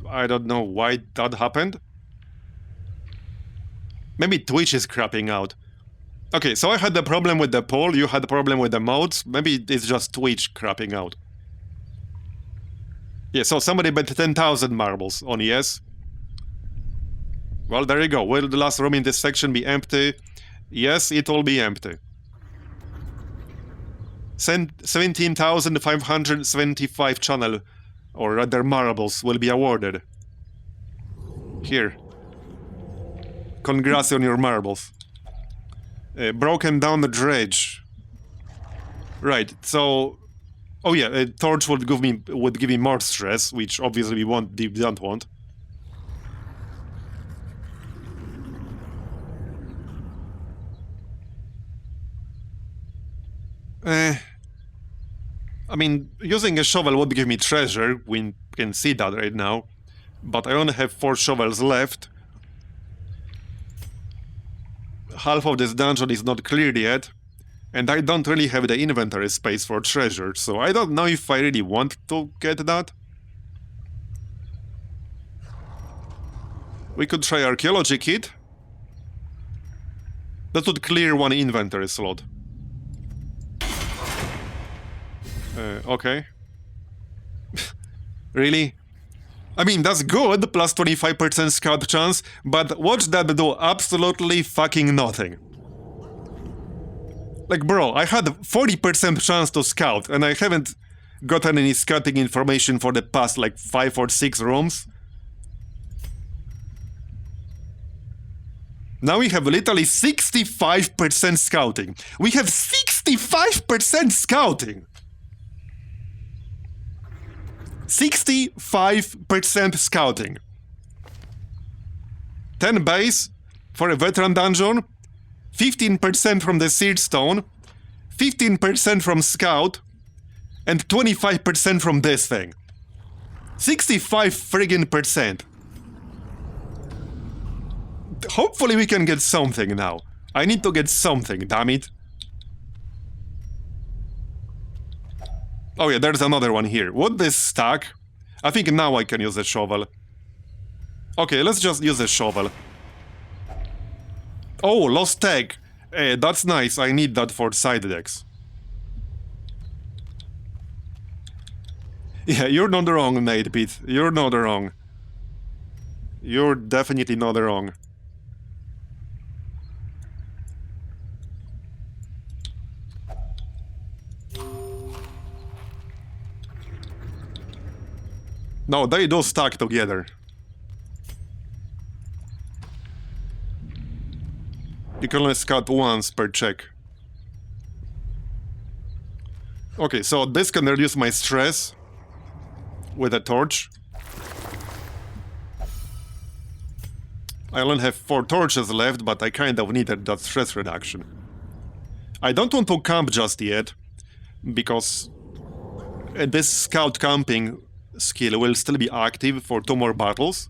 I don't know why that happened. Maybe Twitch is crapping out. Okay, so I had the problem with the poll, you had the problem with the modes. Maybe it's just Twitch crapping out. Yeah, so somebody bet 10,000 marbles on yes. Well, there you go. Will the last room in this section be empty? Yes, it will be empty. 17,575 channel, or rather marbles, will be awarded. Here. Congrats on your marbles. Broken down the dredge. Right, so... oh yeah, a torch would give me more stress, which obviously we don't want. I mean, using a shovel would give me treasure, we can see that right now. But I only have 4 shovels left. Half of this dungeon is not cleared yet. And I don't really have the inventory space for treasure, so I don't know if I really want to get that. We could try archaeology kit. That would clear 1 inventory slot. Okay. Really? I mean, that's good, plus 25% scout chance, but watch that do absolutely fucking nothing. Like, bro, I had 40% chance to scout, and I haven't gotten any scouting information for the past, like, 5 or 6 rooms. Now we have literally 65% scouting. We have 65% scouting! 65% scouting. 10 base for a veteran dungeon, 15% from the seed stone, 15% from scout, and 25% from this thing. 65 friggin' percent. Hopefully we can get something now. I need to get something, damn it. Oh yeah, there's another one here. What this stack? I think now I can use a shovel. Okay, let's just use a shovel. Oh, lost tag. That's nice. I need that for side decks. Yeah, you're not wrong, mate, Pete. You're not wrong. You're definitely not wrong. No, they do stack together. You can only scout once per check. Okay, so this can reduce my stress with a torch. I only have 4 torches left, but I kind of needed that stress reduction. I don't want to camp just yet, because this scout camping skill will still be active for 2 more battles.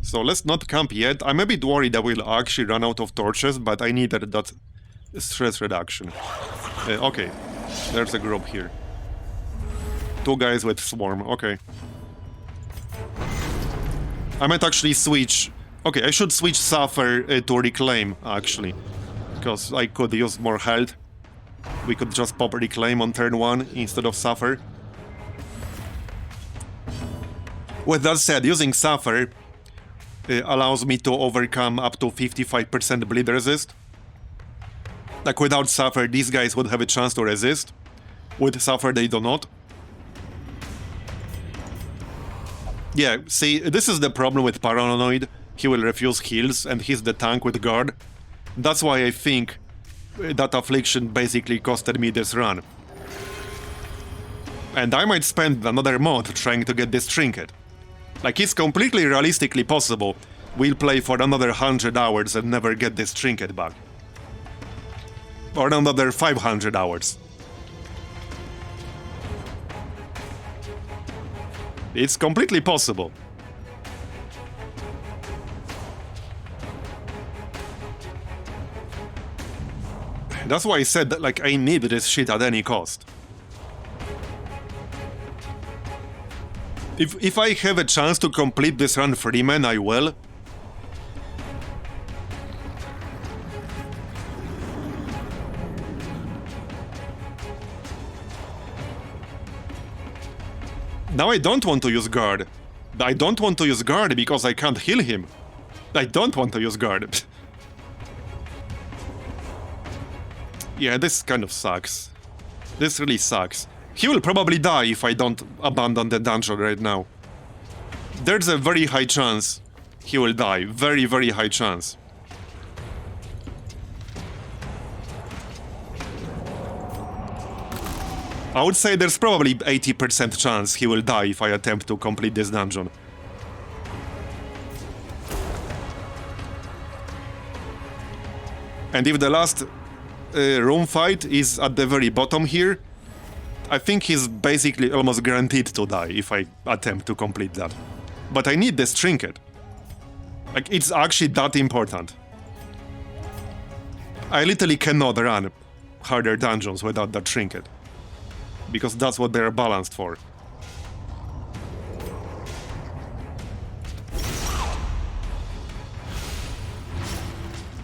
So let's not camp yet. I'm a bit worried that we'll actually run out of torches, but I needed that stress reduction. Okay, there's a group here. 2 guys with swarm, okay. I might actually switch... Okay, I should switch Suffer to Reclaim, actually. Because I could use more health. We could just pop Reclaim on turn 1 instead of Suffer. With that said, using Suffer allows me to overcome up to 55% bleed resist. Like, without Suffer, these guys would have a chance to resist. With Suffer, they do not. Yeah, see, this is the problem with Paranoid. He will refuse heals, and he's the tank with guard. That's why I think that Affliction basically costed me this run. And I might spend another mod trying to get this trinket. Like, it's completely realistically possible we'll play for another 100 hours and never get this trinket back. Or another 500 hours. It's completely possible. That's why I said that, like, I need this shit at any cost. If I have a chance to complete this run Freeman, I will. Now I don't want to use guard. I don't want to use guard because I can't heal him. I don't want to use guard. Yeah, this kind of sucks. This really sucks. He will probably die if I don't abandon the dungeon right now. There's a very high chance he will die. Very, very high chance. I would say there's probably 80% chance he will die if I attempt to complete this dungeon. And if the last room fight is at the very bottom here, I think he's basically almost guaranteed to die if I attempt to complete that. But I need this trinket. Like, it's actually that important. I literally cannot run harder dungeons without that trinket. Because that's what they're balanced for.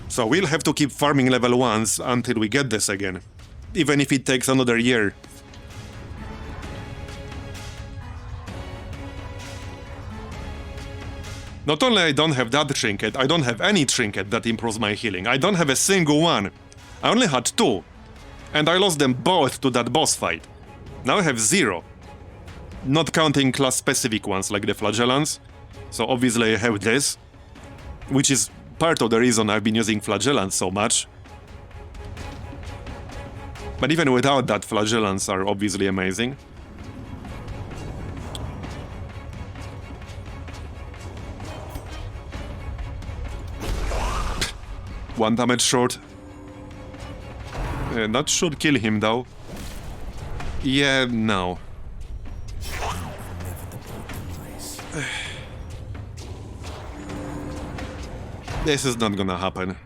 So we'll have to keep farming level 1s until we get this again. Even if it takes another year. Not only I don't have that trinket, I don't have any trinket that improves my healing. I don't have a single one. I only had 2. And I lost them both to that boss fight. Now I have 0. Not counting class-specific ones like the Flagellants. So obviously I have this. Which is part of the reason I've been using Flagellants so much. But even without that, Flagellants are obviously amazing. One damage short. That should kill him though. Yeah, no. This is not gonna happen.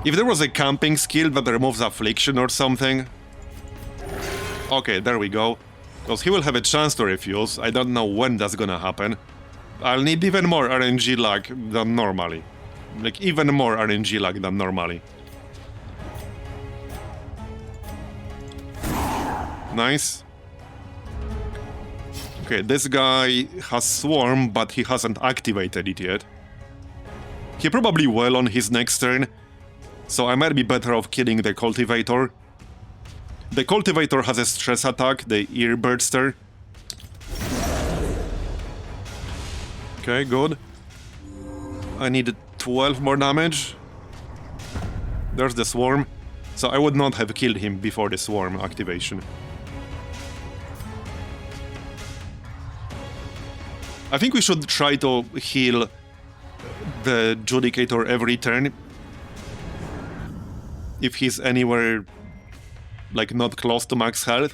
If there was a camping skill that removes affliction or something... Okay, there we go. Because he will have a chance to refuse. I don't know when that's gonna happen. I'll need even more RNG luck than normally. Like, even more RNG luck than normally. Nice. Okay, this guy has Swarm, but he hasn't activated it yet. He probably will on his next turn, so I might be better off killing the Cultivator. The Cultivator has a stress attack, the Ear Burster. Okay, good. I need 12 more damage. There's the Swarm. So I would not have killed him before the Swarm activation. I think we should try to heal the Judicator every turn. If he's anywhere like not close to max health.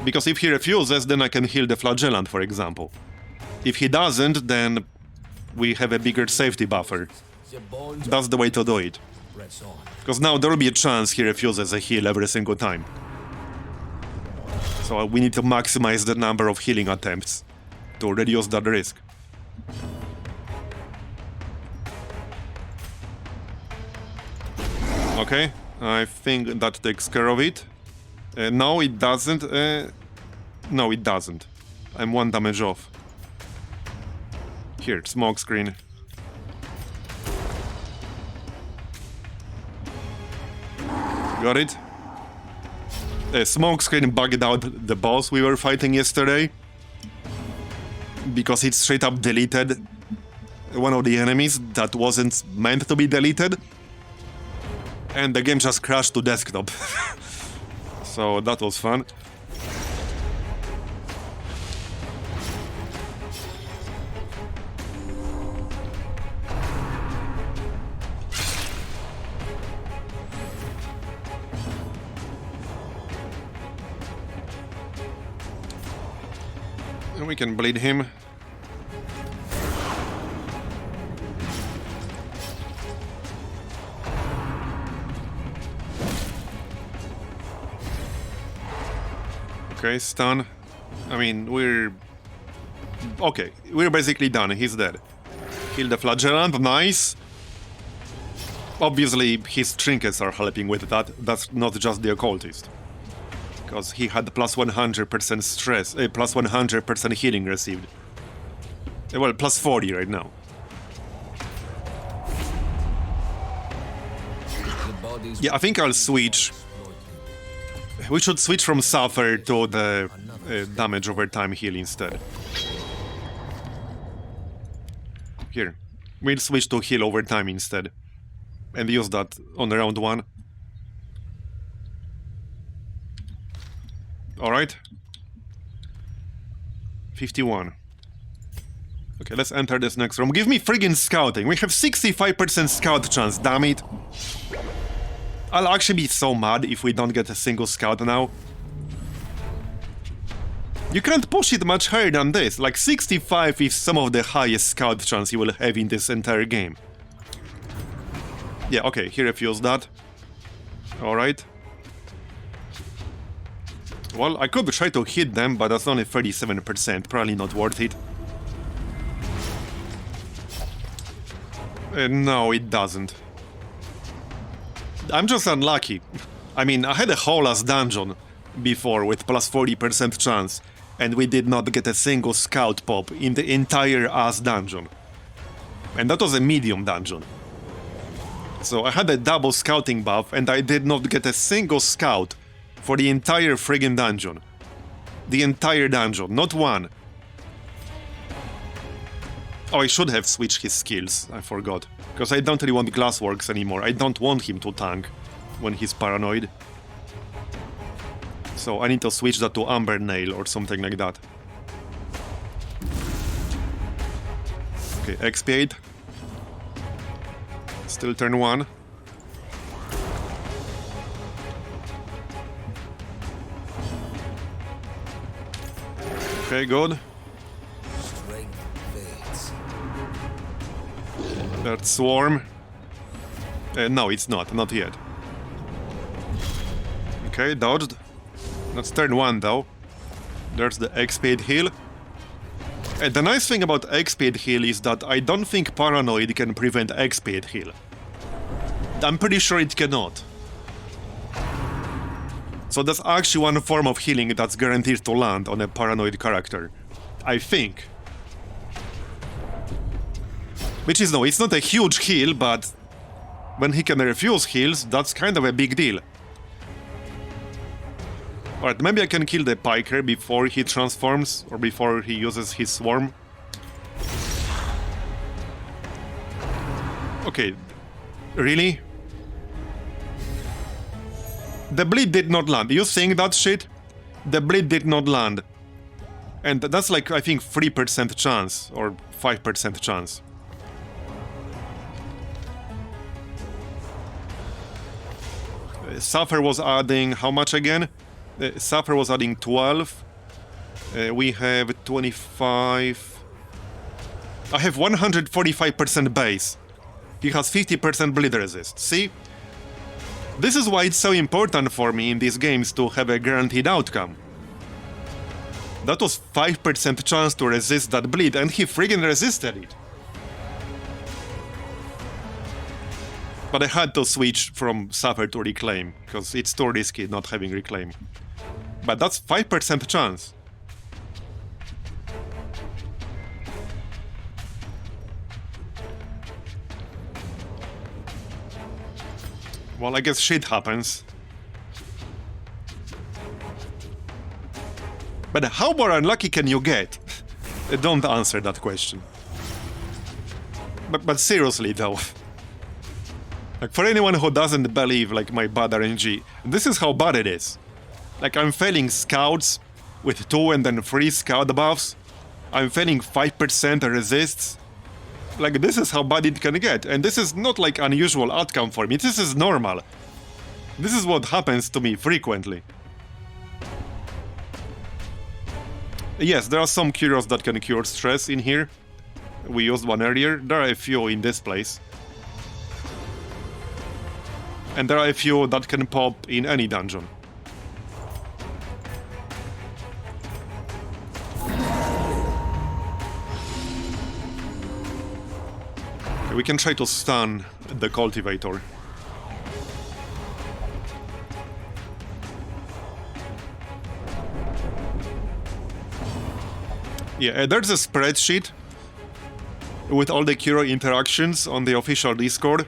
Because if he refuses, then I can heal the flagellant, for example. If he doesn't, then we have a bigger safety buffer. That's the way to do it. Because now there will be a chance he refuses a heal every single time. So we need to maximize the number of healing attempts to reduce that risk. Okay, I think that takes care of it. No, it doesn't. No, it doesn't. I'm 1 damage off. Here, smoke screen. Got it? Smoke screen bugged out the boss we were fighting yesterday. Because it straight up deleted one of the enemies that wasn't meant to be deleted. And the game just crashed to desktop. So that was fun. And we can bleed him. Okay, stun. I mean, we're... Okay, we're basically done. He's dead. Kill the flagellant, nice. Obviously, his trinkets are helping with that. That's not just the occultist. Because he had plus 100% stress, plus 100% healing received. Well, plus 40 right now. Yeah, I think I'll switch. We should switch from Suffer to the damage over time heal instead. Here. We'll switch to heal over time instead. And use that on round 1. Alright. 51. Okay, let's enter this next room. Give me friggin' scouting. We have 65% scout chance, damn it. I'll actually be so mad if we don't get a single scout now. You can't push it much higher than this. Like 65 is some of the highest scout chance you will have in this entire game. Yeah, okay, he refused that. Alright. Well, I could try to hit them, but that's only 37%. Probably not worth it. No, it doesn't. I'm just unlucky. I mean, I had a whole ass dungeon before with plus 40% chance, and we did not get a single scout pop in the entire ass dungeon. And that was a medium dungeon. So I had a double scouting buff, and I did not get a single scout for the entire friggin' dungeon. The entire dungeon, not one. Oh, I should have switched his skills, I forgot. Because I don't really want Glassworks anymore. I don't want him to tank when he's paranoid. So I need to switch that to Amber Nail or something like that. Okay, expiate. Still turn 1. Okay, good. That's Swarm. No, it's not yet. Okay, dodged. That's turn 1 though. There's the X-Speed heal. And the nice thing about X-Speed heal is that I don't think Paranoid can prevent X-Speed heal. I'm pretty sure it cannot. So that's actually one form of healing that's guaranteed to land on a Paranoid character. I think. Which is, no, it's not a huge heal, but when he can refuse heals, that's kind of a big deal. Alright, maybe I can kill the Piker before he transforms, or before he uses his Swarm. Okay, really? The bleed did not land. You seeing that shit? The bleed did not land. And that's like, I think, 3% chance, or 5% chance. Suffer was adding how much again? Suffer was adding 12. We have 25. I have 145% base. He has 50% bleed resist. See? This is why it's so important for me in these games to have a guaranteed outcome. That was 5% chance to resist that bleed, and he friggin' resisted it. But I had to switch from Suffer to Reclaim, because it's too risky not having Reclaim. But that's 5% chance. Well, I guess shit happens. But how more unlucky can you get? Don't answer that question. But seriously though. Like, for anyone who doesn't believe, like, my bad RNG, this is how bad it is. Like, I'm failing scouts with 2 and then 3 scout buffs. I'm failing 5% resists. Like, this is how bad it can get. And this is not, like, unusual outcome for me. This is normal. This is what happens to me frequently. Yes, there are some cures that can cure stress in here. We used one earlier. There are a few in this place. And there are a few that can pop in any dungeon. Okay, we can try to stun the cultivator. Yeah, there's a spreadsheet with all the Kiro interactions on the official Discord.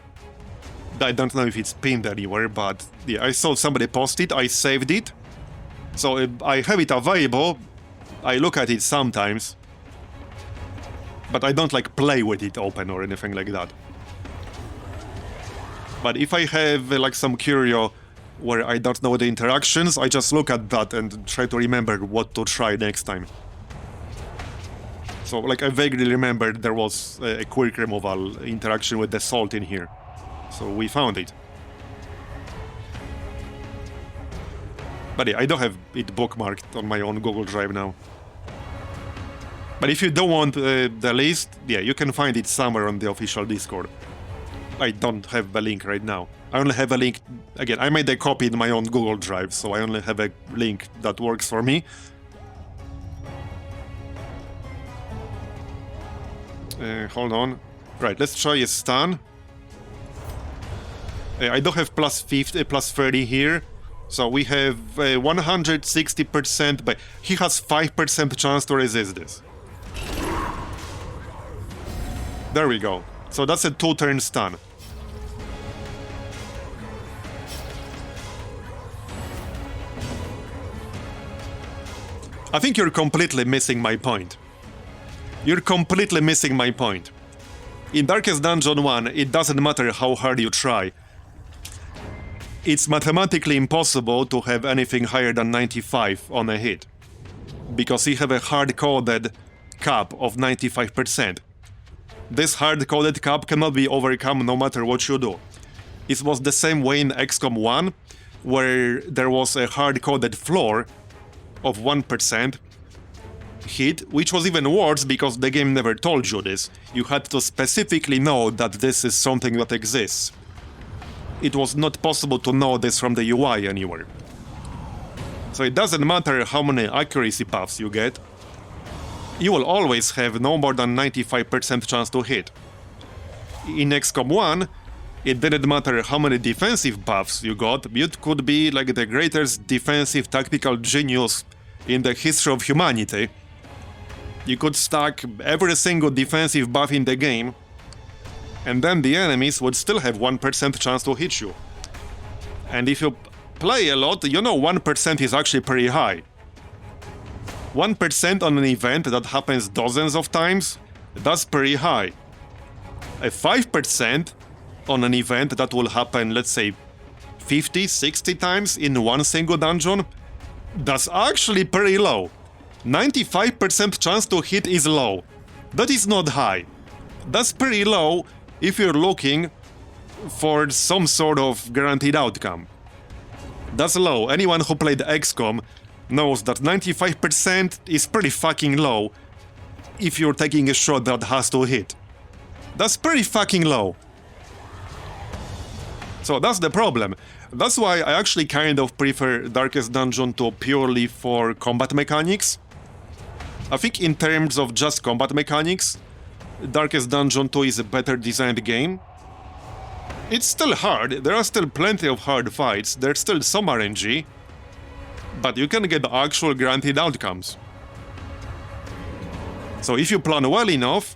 I don't know if it's pinned anywhere, but yeah, I saw somebody post it, I saved it. So I have it available, I look at it sometimes. But I don't like play with it open or anything like that. But if I have like some curio where I don't know the interactions, I just look at that and try to remember what to try next time. So, like, I vaguely remember there was a quick removal interaction with the salt in here. So we found it. But yeah, I don't have it bookmarked on my own Google Drive now. But if you don't want the list, yeah, you can find it somewhere on the official Discord. I don't have the link right now. I only have a link... Again, I made a copy in my own Google Drive, so I only have a link that works for me. Hold on. Right, let's try a stun. I don't have plus 50, plus 30 here. So we have 160%, but he has 5% chance to resist this. There we go. So that's a 2-turn stun. I think you're completely missing my point. You're completely missing my point. In Darkest Dungeon 1, it doesn't matter how hard you try. It's mathematically impossible to have anything higher than 95 on a hit. Because you have a hard-coded cap of 95%. This hard-coded cap cannot be overcome no matter what you do. It was the same way in XCOM 1, where there was a hard-coded floor of 1%, hit, which was even worse because the game never told you this. You had to specifically know that this is something that exists. It was not possible to know this from the UI anywhere. So it doesn't matter how many accuracy buffs you get, you will always have no more than 95% chance to hit. In XCOM 1, it didn't matter how many defensive buffs you got, you could be like the greatest defensive tactical genius in the history of humanity. You could stack every single defensive buff in the game, and then the enemies would still have 1% chance to hit you. And if you play a lot, you know 1% is actually pretty high. 1% on an event that happens dozens of times, that's pretty high. A 5% on an event that will happen, let's say, 50, 60 times in one single dungeon, that's actually pretty low. 95% chance to hit is low. That is not high. That's pretty low if you're looking for some sort of guaranteed outcome. That's low. Anyone who played XCOM knows that 95% is pretty fucking low if you're taking a shot that has to hit. That's pretty fucking low. So that's the problem. That's why I actually kind of prefer Darkest Dungeon 2 purely for combat mechanics. I think in terms of just combat mechanics, Darkest Dungeon 2 is a better designed game. It's still hard, there are still plenty of hard fights, there's still some RNG, but you can get actual guaranteed outcomes. So if you plan well enough,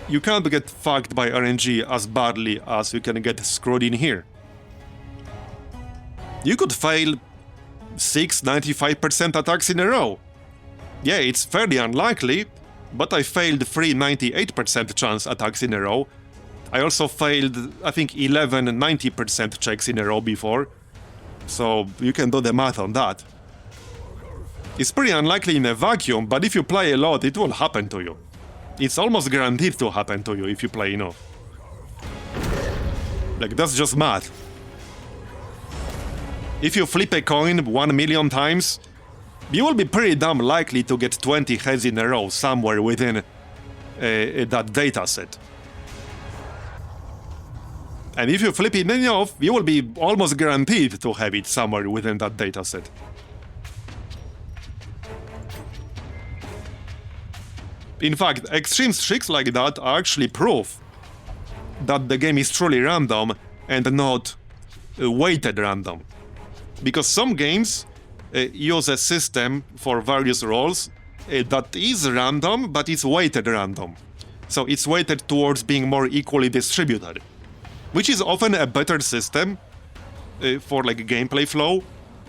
you can't get fucked by RNG as badly as you can get screwed in here. You could fail 6 95% attacks in a row. Yeah, it's fairly unlikely, but I failed 3 98% chance attacks in a row. I also failed, I think, 11 90% checks in a row before, so you can do the math on that. It's pretty unlikely in a vacuum, but if you play a lot, it will happen to you. It's almost guaranteed to happen to you if you play enough. Like, that's just math. If you flip a coin 1 million times, you will be pretty damn likely to get 20 heads in a row somewhere within that dataset. And if you flip it enough, you will be almost guaranteed to have it somewhere within that dataset. In fact, extreme streaks like that are actually proof that the game is truly random and not weighted random. Because some games use a system for various roles that is random, but it's weighted random. So it's weighted towards being more equally distributed, which is often a better system for like gameplay flow.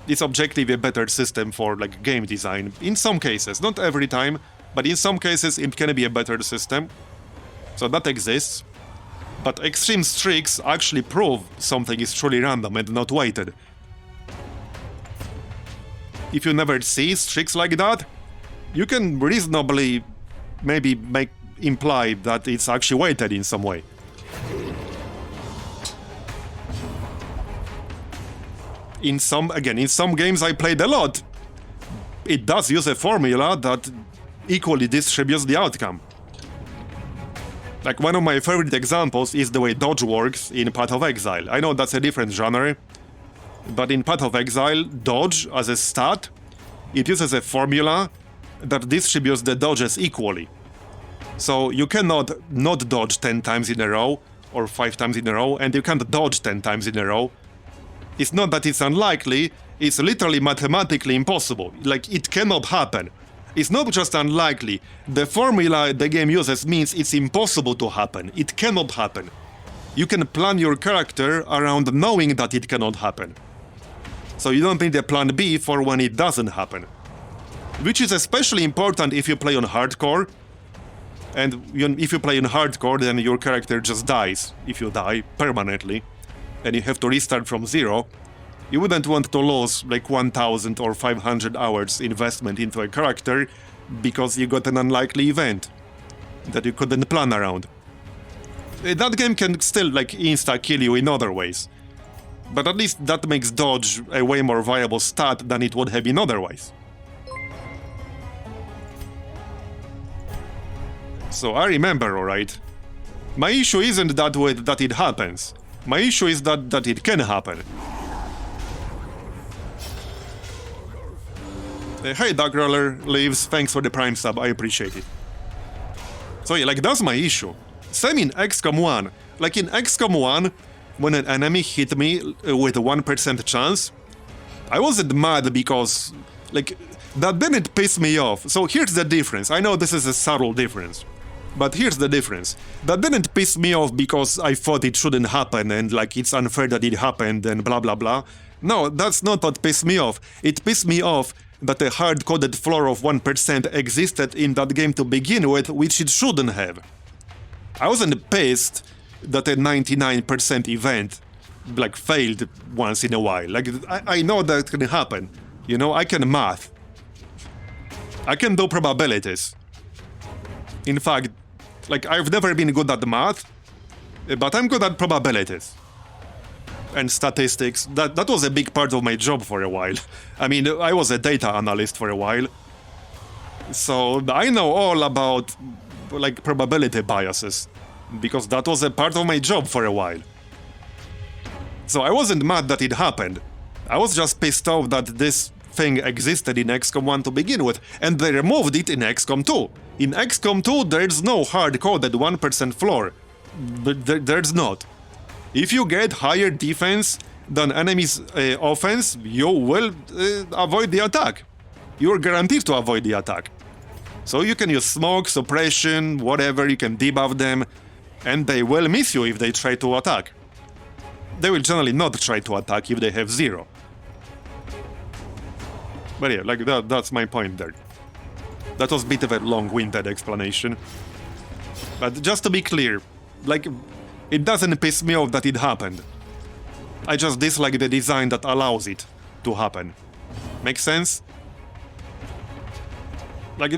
It's objectively a better system for like game design in some cases, not every time, but in some cases it can be a better system. So that exists. But extreme streaks actually prove something is truly random and not weighted. If you never see streaks like that, you can reasonably maybe imply that it's actually weighted in some way. In some games I played a lot, it does use a formula that equally distributes the outcome. Like, one of my favorite examples is the way dodge works in Path of Exile. I know that's a different genre, but in Path of Exile, dodge as a stat, it uses a formula that distributes the dodges equally. So you cannot not dodge 10 times in a row or 5 times in a row, and you can't dodge 10 times in a row. It's not that it's unlikely, it's literally mathematically impossible. Like, it cannot happen. It's not just unlikely. The formula the game uses means it's impossible to happen. It cannot happen. You can plan your character around knowing that it cannot happen. So you don't need a plan B for when it doesn't happen. Which is especially important if you play on hardcore. And if you play on hardcore, then your character just dies. If you die permanently, and you have to restart from zero, you wouldn't want to lose like 1000 or 500 hours investment into a character because you got an unlikely event that you couldn't plan around. That game can still like insta-kill you in other ways, but at least that makes dodge a way more viable stat than it would have been otherwise. So I remember, alright. My issue isn't that it happens. My issue is that it can happen. Hey, Darkroller Leaves, thanks for the Prime sub, I appreciate it. So yeah, like, that's my issue. Same in XCOM 1. Like, in XCOM 1, when an enemy hit me with a 1% chance, I wasn't mad because, like, that didn't piss me off. So here's the difference. I know this is a subtle difference, but here's the difference. That didn't piss me off because I thought it shouldn't happen and, like, it's unfair that it happened and blah blah blah. No, that's not what pissed me off. It pissed me off that a hard-coded floor of 1% existed in that game to begin with, which it shouldn't have. I wasn't pissed that a 99% event, like, failed once in a while. Like, I know that can happen. You know, I can math. I can do probabilities. In fact, like, I've never been good at math, but I'm good at probabilities. and statistics. That was a big part of my job for a while. I mean, I was a data analyst for a while. So I know all about, like, probability biases, because that was a part of my job for a while. So I wasn't mad that it happened. I was just pissed off that this thing existed in XCOM 1 to begin with, and they removed it in XCOM 2. In XCOM 2, there's no hard-coded 1% floor. There's not. If you get higher defense than enemy's offense, you will avoid the attack. You're guaranteed to avoid the attack. So you can use smoke, suppression, whatever, you can debuff them, and they will miss you if they try to attack. They will generally not try to attack if they have 0. But yeah, like that's my point there. That was a bit of a long-winded explanation. But just to be clear, like, it doesn't piss me off that it happened. I just dislike the design that allows it to happen. Make sense? Like,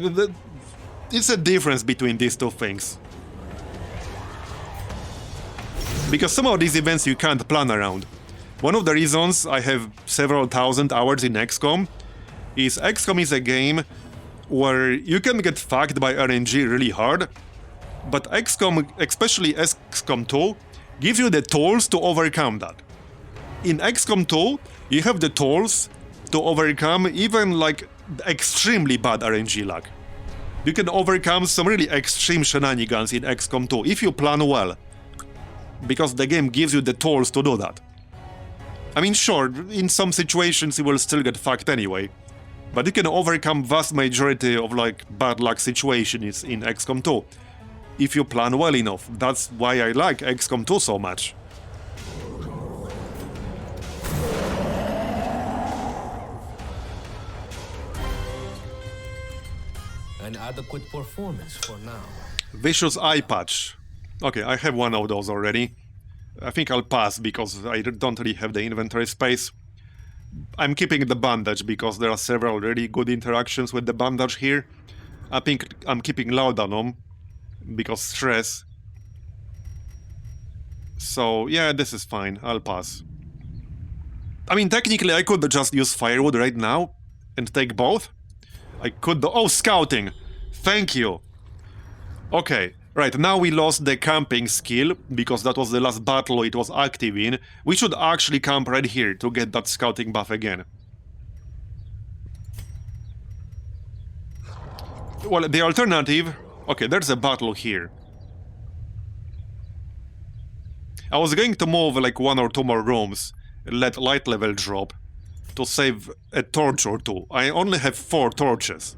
it's a difference between these two things. Because some of these events you can't plan around. One of the reasons I have several thousand hours in XCOM is XCOM is a game where you can get fucked by RNG really hard, but XCOM, especially XCOM 2, gives you the tools to overcome that. In XCOM 2, you have the tools to overcome even, like, extremely bad RNG luck. You can overcome some really extreme shenanigans in XCOM 2 if you plan well, because the game gives you the tools to do that. I mean, sure, in some situations you will still get fucked anyway, but you can overcome vast majority of, like, bad luck situations in XCOM 2 if you plan well enough. That's why I like XCOM 2 so much. An adequate performance for now. Vicious eye patch. Okay, I have one of those already. I think I'll pass because I don't really have the inventory space. I'm keeping the bandage because there are several really good interactions with the bandage here. I think I'm keeping laudanum because stress. So yeah, this is fine. I'll pass. I mean, technically I could just use firewood right now and take both. I could do— oh, scouting! Thank you! Okay, right, now we lost the camping skill, because that was the last battle it was active in. We should actually camp right here to get that scouting buff again. Well, the alternative— okay, there's a battle here. I was going to move like 1 or 2 more rooms, let light level drop, to save a torch or 2. I only have 4 torches.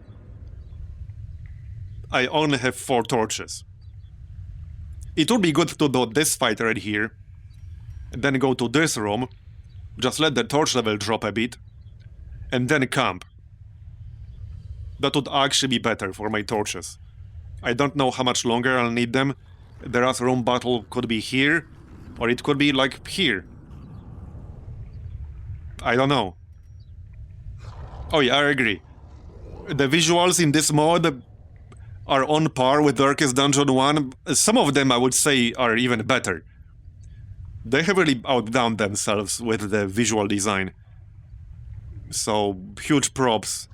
I only have 4 torches. It would be good to do this fight right here, then go to this room, just let the torch level drop a bit, and then camp. That would actually be better for my torches. I don't know how much longer I'll need them. The last room battle could be here, or it could be like here. I don't know. Oh yeah, I agree. The visuals in this mod are on par with Darkest Dungeon 1. Some of them, I would say, are even better. They have really outdone themselves with the visual design. So, huge props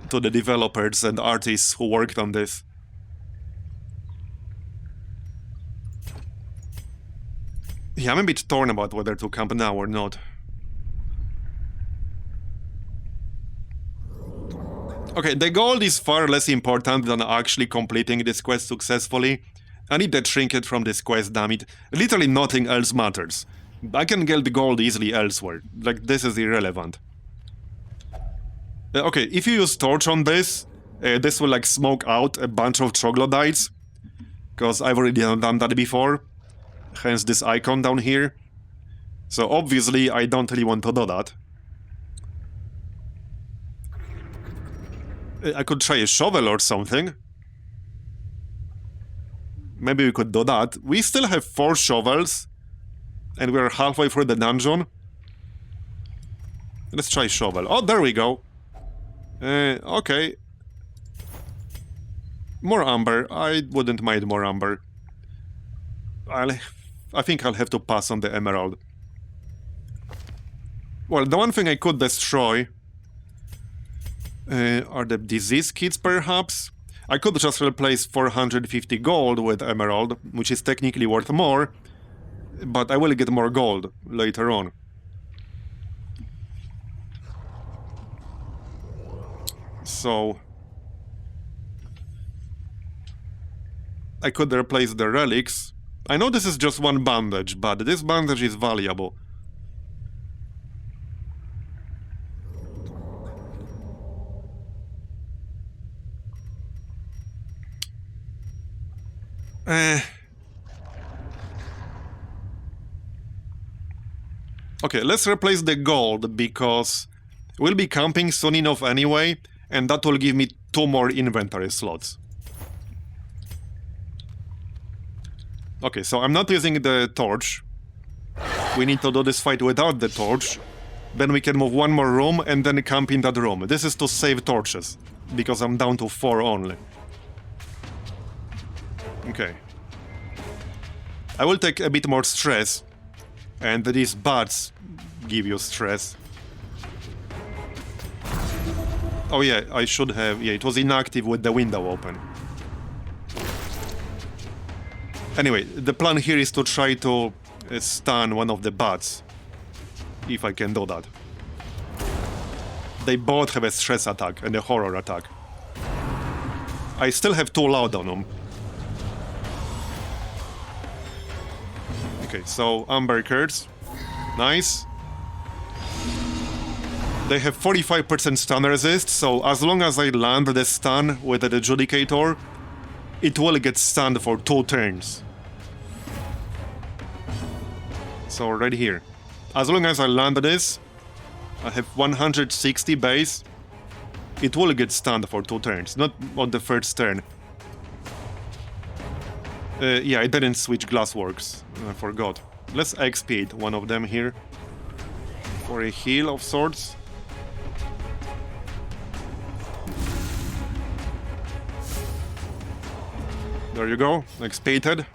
to the developers and artists who worked on this. Yeah, I'm a bit torn about whether to camp now or not. Okay, the gold is far less important than actually completing this quest successfully. I need the trinket from this quest, damn it. Literally nothing else matters. I can get the gold easily elsewhere. Like, this is irrelevant. Okay, if you use torch on this, this will like smoke out a bunch of troglodytes. Because I've already done that before. Hence this icon down here. So obviously I don't really want to do that. I could try a shovel or something. Maybe we could do that. We still have 4 shovels. And we're halfway through the dungeon. Let's try shovel. Oh, there we go. Okay. More amber. I wouldn't mind more amber. I think I'll have to pass on the emerald. Well, the one thing I could destroy are the disease kits, perhaps. I could just replace 450 gold with emerald, which is technically worth more, but I will get more gold later on. So I could replace the relics. I know this is just one bandage, but this bandage is valuable. Okay, let's replace the gold, because we'll be camping soon enough anyway, and that will give me 2 more inventory slots. Okay, so I'm not using the torch. We need to do this fight without the torch. Then we can move 1 more room and then camp in that room. This is to save torches, because I'm down to 4 only. Okay. I will take a bit more stress, and these bats give you stress. Oh yeah, I should have... Yeah, it was inactive with the window open. Anyway, the plan here is to try to stun one of the bats. If I can do that. They both have a stress attack and a horror attack. I still have 2 loud on them. Okay, so Amber Curds. Nice. They have 45% stun resist, so as long as I land the stun with the Adjudicator, it will get stunned for 2 turns. So right here. As long as I land this, I have 160 base. It will get stunned for 2 turns, not on the first turn. Yeah, I didn't switch Glassworks. I forgot. Let's XP one of them here. For a heal of sorts. There you go, XP'd.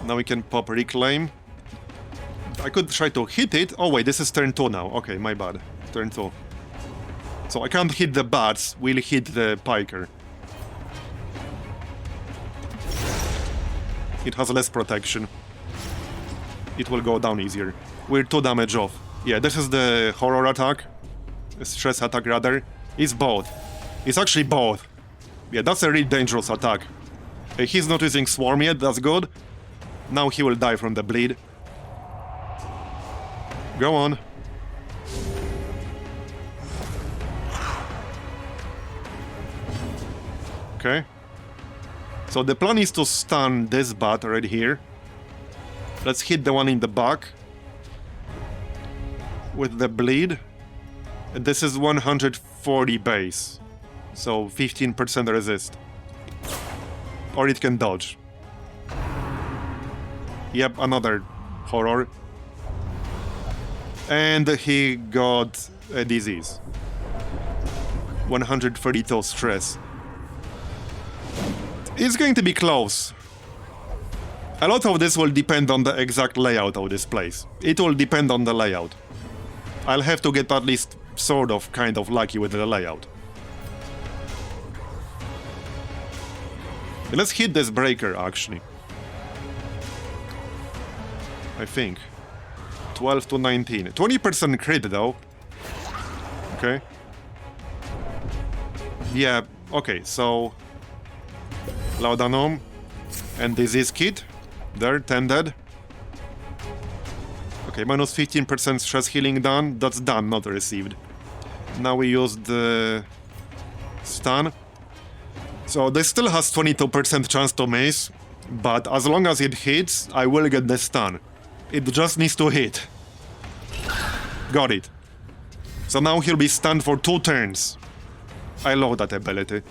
Now we can pop Reclaim. I could try to hit it. Oh wait, this is turn 2 now. Okay, my bad. Turn 2. So I can't hit the bats, we'll hit the piker. It has less protection. It will go down easier. We're 2 damage off. Yeah, this is the horror attack. Stress attack rather. It's both. It's actually both. Yeah, that's a really dangerous attack. He's not using Swarm yet, that's good. Now he will die from the bleed. Go on. Okay. So the plan is to stun this bat right here. Let's hit the one in the back. With the bleed. This is 140 base. So 15% resist. Or it can dodge. Yep, another horror. And he got a disease. 132 stress. It's going to be close. A lot of this will depend on the exact layout of this place. It will depend on the layout. I'll have to get at least sort of kind of lucky with the layout. Let's hit this breaker actually. I think. 12 to 19. 20% crit though. Okay. Yeah, okay, so... Laudanum and Disease Kit. There, 10 dead. Okay, minus 15% stress healing done. That's done, not received. Now we use the stun. So this still has 22% chance to miss, but as long as it hits, I will get the stun. It just needs to hit. Got it. So now he'll be stunned for 2 turns. I love that ability.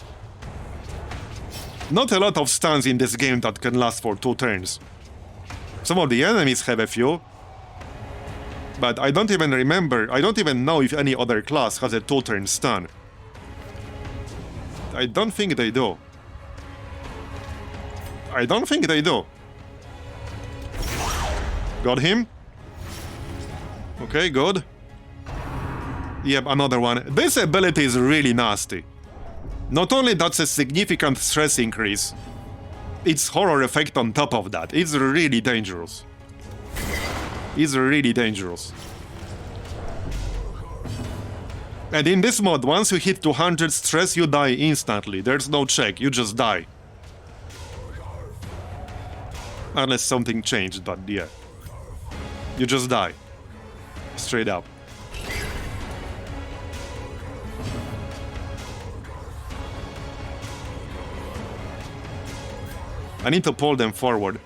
Not a lot of stuns in this game that can last for 2 turns. Some of the enemies have a few, but I don't even know if any other class has a 2-turn stun. I don't think they do. I don't think they do. Got him? Okay, good. Yep, another one. This ability is really nasty. Not only that's a significant stress increase, it's horror effect on top of that. It's really dangerous. It's really dangerous. And in this mod, once you hit 200 stress, you die instantly. There's no check, you just die. Unless something changed, but yeah. You just die. Straight up. I need to pull them forward.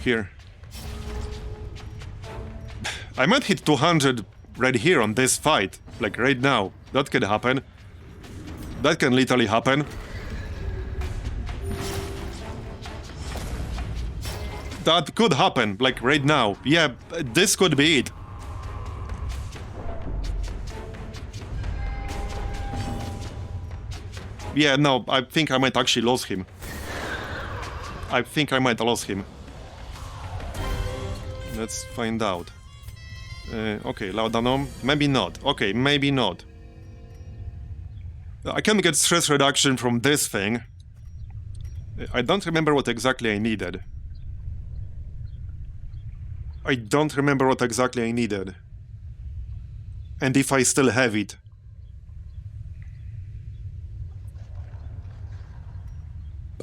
Here. I might hit 200 right here on this fight. Like right now. That could happen. That can literally happen. That could happen, like right now. Yeah, this could be it. Yeah, no, I think I might actually lose him. I think I might lose him. Let's find out. Okay, Laudanum. Maybe not. Okay, maybe not. I can get stress reduction from this thing. I don't remember what exactly I needed. I don't remember what exactly I needed. And if I still have it.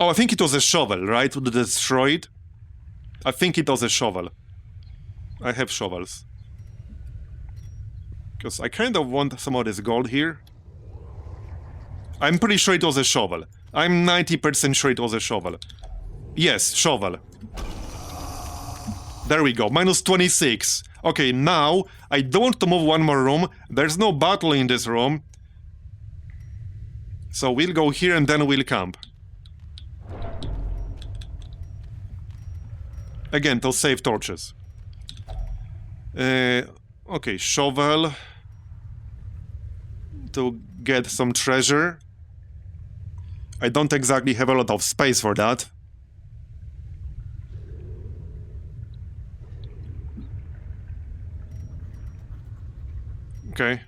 Oh, I think it was a shovel, right? To destroy it? I think it was a shovel. I have shovels. Because I kind of want some of this gold here. I'm pretty sure it was a shovel. I'm 90% sure it was a shovel. Yes, shovel. There we go, minus 26. Okay, now, I don't want to move one more room. There's no battle in this room. So we'll go here and then we'll camp. Again, to save torches. Okay, shovel. To get some treasure. I don't exactly have a lot of space for that. Okay.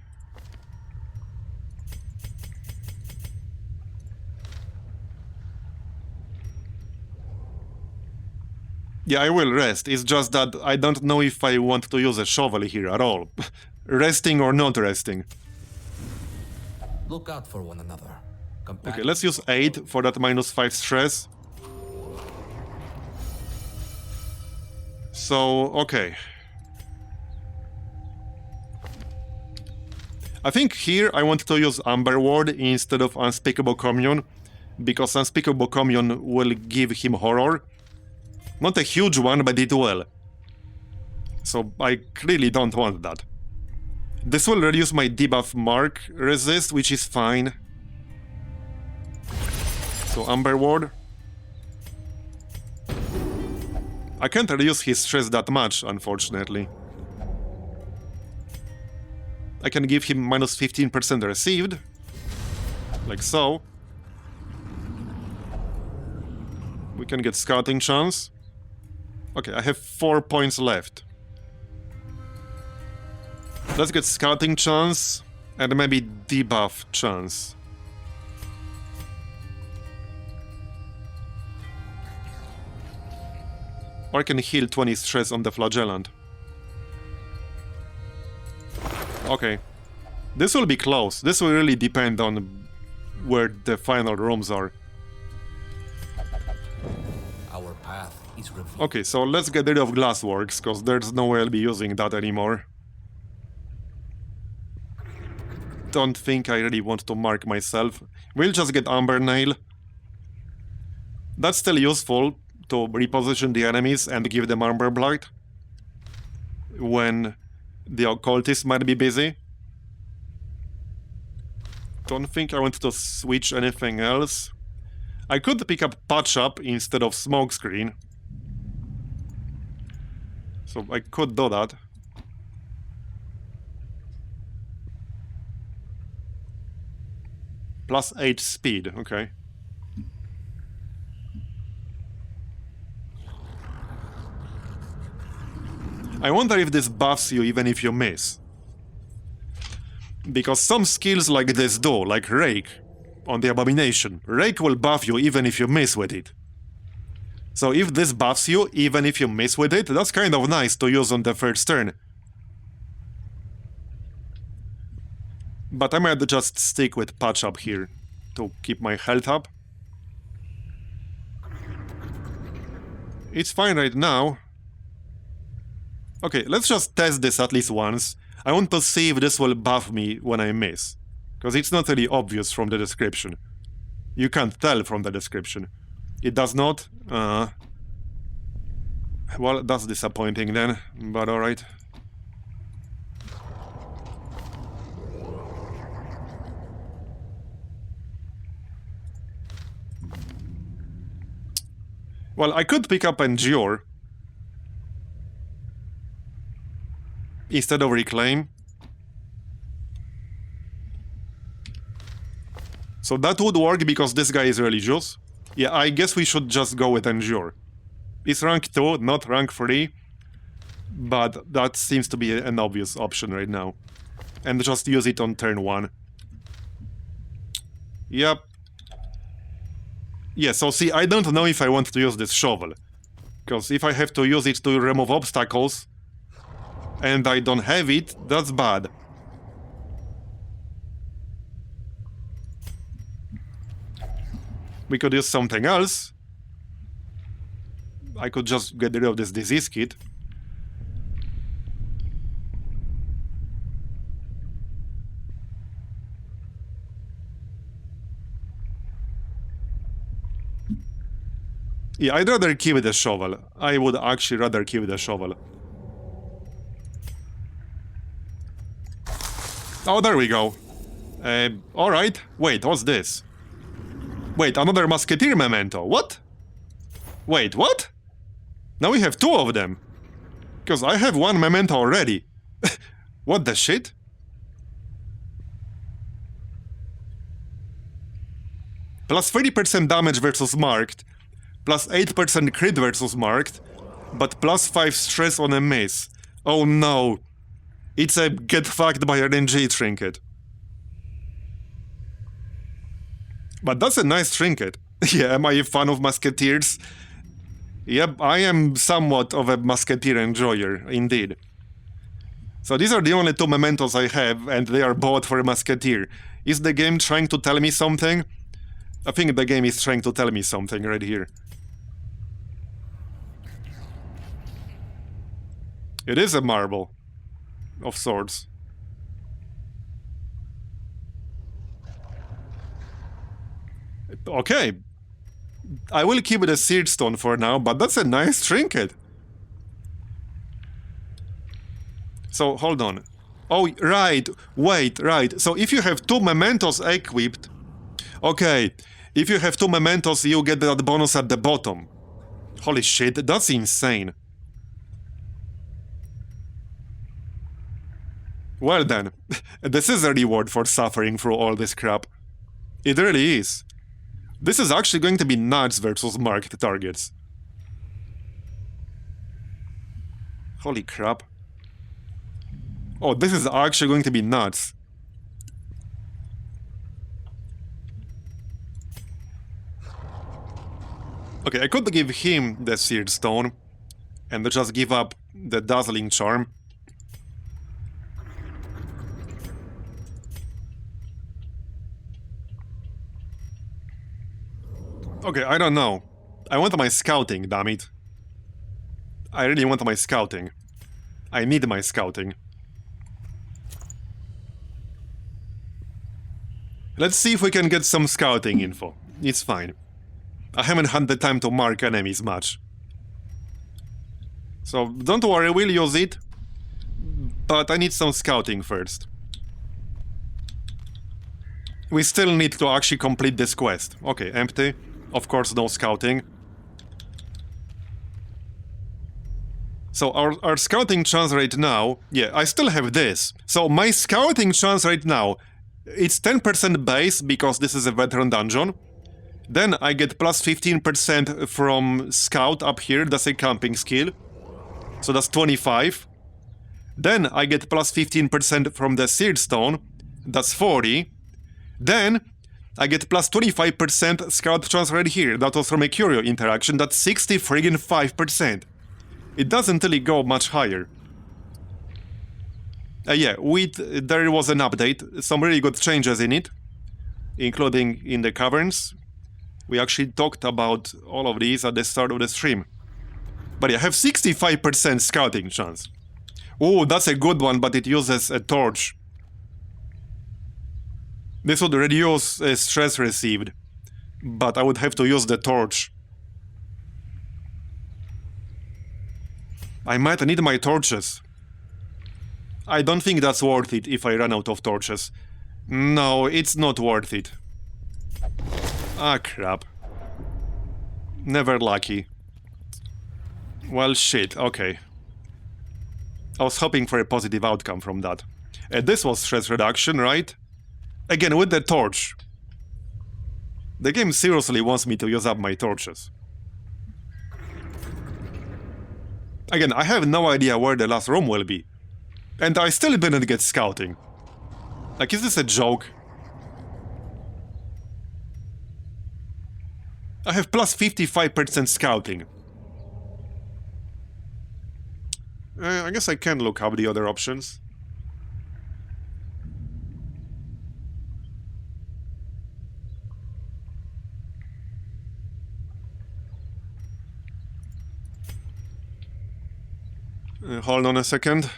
Yeah, I will rest. It's just that I don't know if I want to use a shovel here at all. Resting or not resting. Look out for one another. Okay, let's use 8 for that minus 5 stress. So, okay. I think here I want to use Amber Ward instead of Unspeakable Commune, because Unspeakable Commune will give him horror. Not a huge one, but it will. So I really don't want that. This will reduce my debuff mark resist, which is fine. So Amber Ward. I can't reduce his stress that much, unfortunately. I can give him minus 15% received. Like so. We can get scouting chance. Okay, I have 4 points left. Let's get scouting chance and maybe debuff chance. Or I can heal 20 stress on the flagellant. Okay. This will be close. This will really depend on where the final rooms are. Our path is revealed. Okay, so let's get rid of Glassworks, because there's no way I'll be using that anymore. Don't think I really want to mark myself. We'll just get Amber Nail. That's still useful to reposition the enemies and give them Armor Blight when the occultist might be busy. Don't think I want to switch anything else. I could pick up Patch Up instead of Smokescreen. So I could do that. Plus 8 speed, okay. I wonder if this buffs you even if you miss. Because some skills like this do, like Rake, on the Abomination. Rake will buff you even if you miss with it. So if this buffs you, even if you miss with it, that's kind of nice to use on the first turn. But I might just stick with Patch Up here, to keep my health up. It's fine right now. Okay, let's just test this at least once. I want to see if this will buff me when I miss. Because it's not really obvious from the description. You can't tell from the description. It does not? Well, that's disappointing then, but alright. Well, I could pick up Endure instead of Reclaim. So that would work because this guy is religious. Yeah, I guess we should just go with Endure. It's rank 2, not rank 3. But that seems to be an obvious option right now. And just use it on turn 1. Yep. Yeah, so see, I don't know if I want to use this shovel. Because if I have to use it to remove obstacles, and I don't have it, that's bad. We could use something else. I could just get rid of this disease kit. Yeah, I'd rather keep the shovel. I would actually rather keep the shovel. Oh, there we go. Alright. Wait, what's this? Wait, another Musketeer memento. What? Wait, what? Now we have 2 of them. Because I have 1 memento already. What the shit? Plus 30% damage versus marked. Plus 8% crit versus marked. But plus 5 stress on a miss. Oh no. It's a get fucked by RNG trinket. But that's a nice trinket. Yeah, am I a fan of Musketeers? Yep, I am somewhat of a Musketeer enjoyer, indeed. So these are the only 2 mementos I have, and they are both for Musketeer. Is the game trying to tell me something? I think the game is trying to tell me something right here. It is a marble of sorts. Okay. I will keep it a seared stone for now, but that's a nice trinket. So, hold on. Oh, right. Wait, right. So if you have 2 mementos equipped... Okay. If you have 2 mementos, you get that bonus at the bottom. Holy shit, that's insane. Well then, this is a reward for suffering through all this crap. It really is. This is actually going to be nuts versus marked targets. Holy crap. Oh, this is actually going to be nuts. Okay, I could give him the Seared Stone and just give up the Dazzling Charm. Okay, I don't know. I want my scouting, damn it. I really want my scouting. I need my scouting. Let's see if we can get some scouting info. It's fine. I haven't had the time to mark enemies much. So, don't worry, we'll use it. But I need some scouting first. We still need to actually complete this quest. Okay, empty. Of course, no scouting. So our scouting chance right now... Yeah, I still have this. So my scouting chance right now, it's 10% base because this is a veteran dungeon. Then I get plus 15% from scout up here. That's a camping skill. So that's 25. Then I get plus 15% from the seared stone. That's 40. Then I get plus 25% scout chance right here. That was from a curio interaction. That's 60 friggin' 5%. It doesn't really go much higher. Yeah, there was an update. Some really good changes in it, including in the caverns. We actually talked about all of these at the start of the stream. But yeah, I have 65% scouting chance. Oh, that's a good one, but it uses a torch. This would reduce stress received, but I would have to use the torch. I might need my torches. I don't think that's worth it if I run out of torches. No, it's not worth it. Ah, crap. Never lucky. Well, shit, okay. I was hoping for a positive outcome from that. This was stress reduction, right? Again, with the torch. The game seriously wants me to use up my torches. Again, I have no idea where the last room will be. And I still didn't get scouting. Like, is this a joke? I have plus 55% scouting. I guess I can look up the other options. Hold on a second.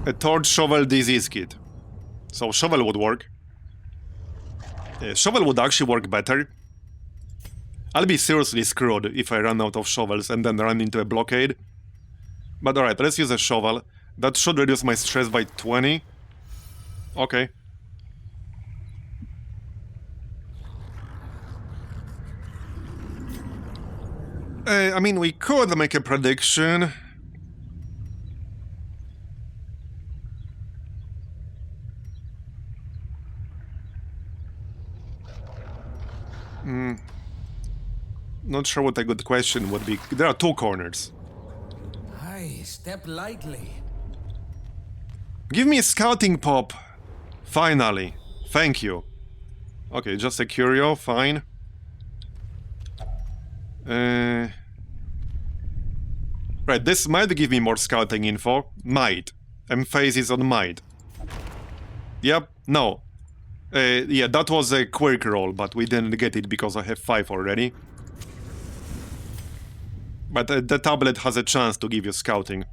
A torch, shovel, disease kit. So shovel would work. Shovel would actually work better. I'll be seriously screwed if I run out of shovels and then run into a blockade. But alright, let's use a shovel. That should reduce my stress by 20. Okay. I mean, we could make a prediction. Not sure what a good question would be. There are two corners. Hi, step lightly. Give me a scouting pop. Finally. Thank you. Okay, just a curio, fine. Right, this might give me more scouting info. Might. Emphasis on might. Yep, no. Yeah, that was a quirk roll, but we didn't get it because I have 5 already. But the tablet has a chance to give you scouting.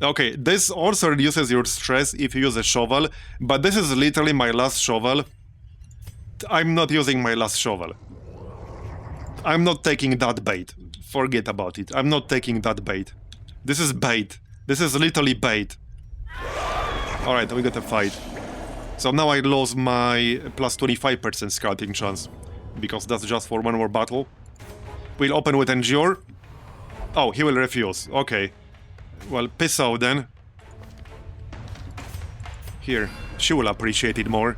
Okay, this also reduces your stress if you use a shovel, but this is literally my last shovel. I'm not using my last shovel. I'm not taking that bait. Forget about it. I'm not taking that bait. This is bait. This is literally bait. Alright, we got a fight. So now I lose my plus 25% scouting chance, because that's just for one more battle. We'll open with Endure. Oh, he will refuse. Okay. Well, piss out then. Here, she will appreciate it more.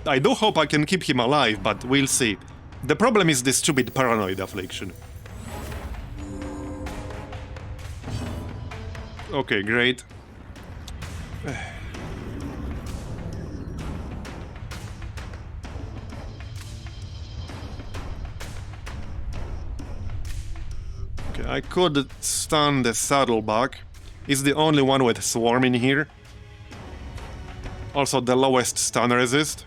I do hope I can keep him alive, but we'll see. The problem is this stupid paranoid affliction. Okay, great. Okay, I could stun the saddleback. He's the only one with swarm in here. Also the lowest stun resist.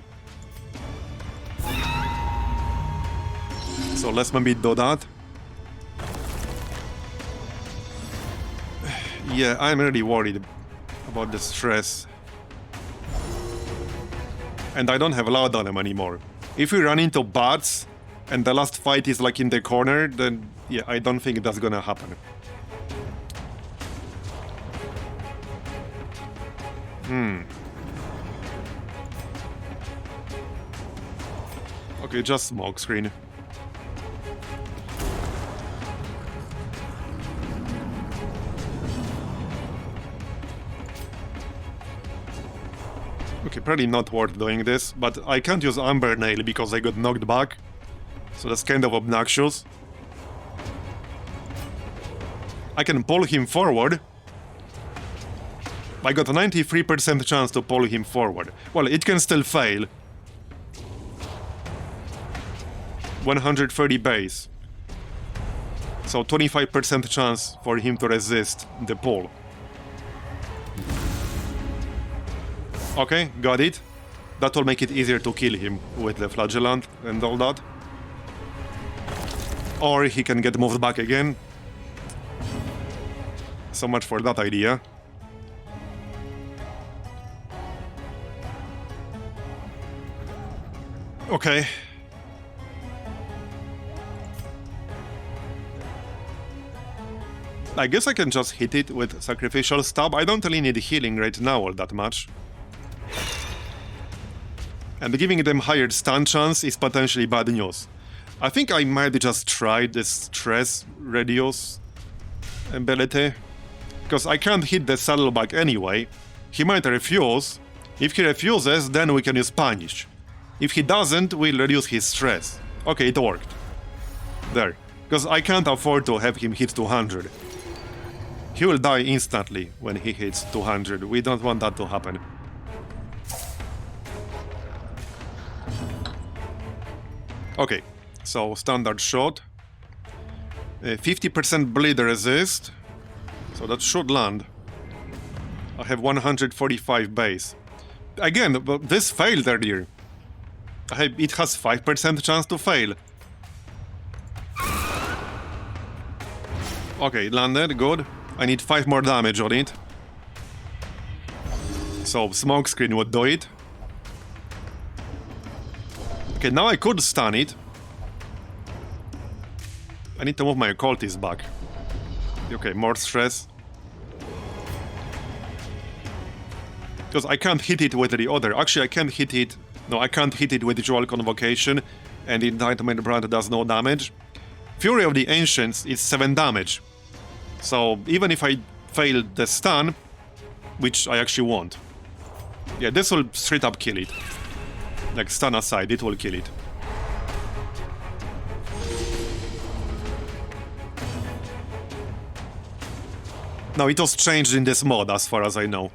So let's maybe do that. Yeah, I'm really worried about the stress. And I don't have Laudanum anymore. If we run into bats, and the last fight is like in the corner, then yeah, I don't think that's gonna happen. Okay, just smoke screen. Okay, probably not worth doing this, but I can't use Amber Nail because I got knocked back. So that's kind of obnoxious. I can pull him forward. I got a 93% chance to pull him forward. Well, it can still fail. 130 base. So 25% chance for him to resist the pull. Okay, got it. That will make it easier to kill him with the flagellant and all that. Or he can get moved back again. So much for that idea. Okay. I guess I can just hit it with Sacrificial Stab. I don't really need healing right now all that much. And giving them higher stun chance is potentially bad news. I think I might just try the Stress Radius ability. Because I can't hit the Saddleback anyway. He might refuse. If he refuses, then we can use Punish. If he doesn't, we'll reduce his stress. Okay, it worked. There. Because I can't afford to have him hit 200. He will die instantly when he hits 200. We don't want that to happen. Okay, so standard shot. 50% bleed resist. So that should land. I have 145 base. Again, this failed earlier. It has 5% chance to fail. Okay, it landed, good. I need 5 more damage on it. So, Smokescreen would do it. Okay, now I could stun it. I need to move my occultist back. Okay, more stress. Because I can't hit it with the other. Actually, I can't hit it. No, I can't hit it with Dual Convocation, and Indictment Brand does no damage. Fury of the Ancients is 7 damage. So even if I fail the stun, which I actually won't. Yeah, this will straight up kill it. Like, stun aside, it will kill it. Now, it was changed in this mod, as far as I know.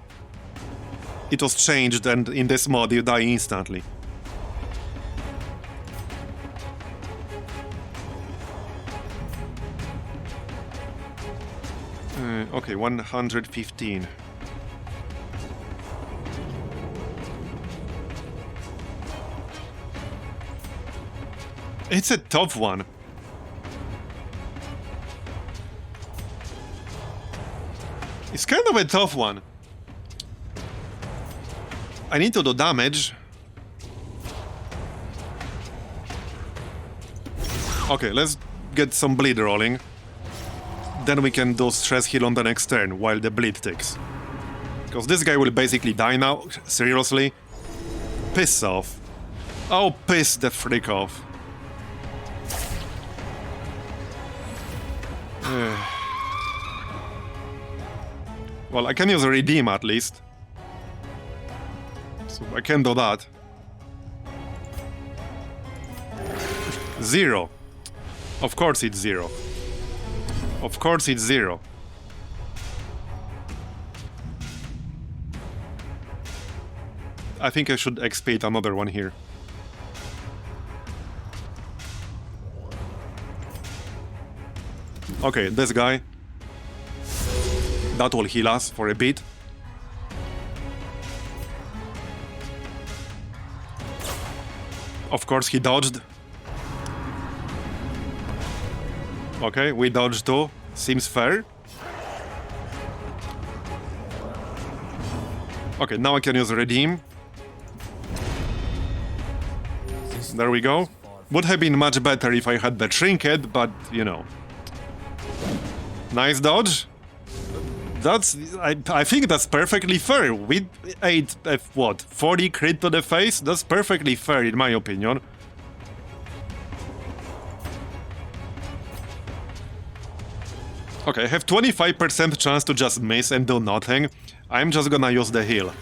It was changed, and in this mod you die instantly. Okay, 115. It's a tough one. It's kind of a tough one. I need to do damage. Okay, let's get some bleed rolling. Then we can do stress heal on the next turn while the bleed ticks. Because this guy will basically die now. Seriously? Piss off. Oh, piss the freak off. Well, I can use a redeem at least. So I can do that. 0. Of course it's 0. Of course it's 0. I think I should expiate another one here. Okay, this guy. That will heal us for a bit. Of course he dodged. Okay, we dodged too. Seems fair. Okay, now I can use redeem. There we go. Would have been much better if I had the trinket, but you know. Nice dodge. That's... I think that's perfectly fair. We ate, what, 40 crit to the face? That's perfectly fair in my opinion. Okay, I have 25% chance to just miss and do nothing. I'm just gonna use the heal.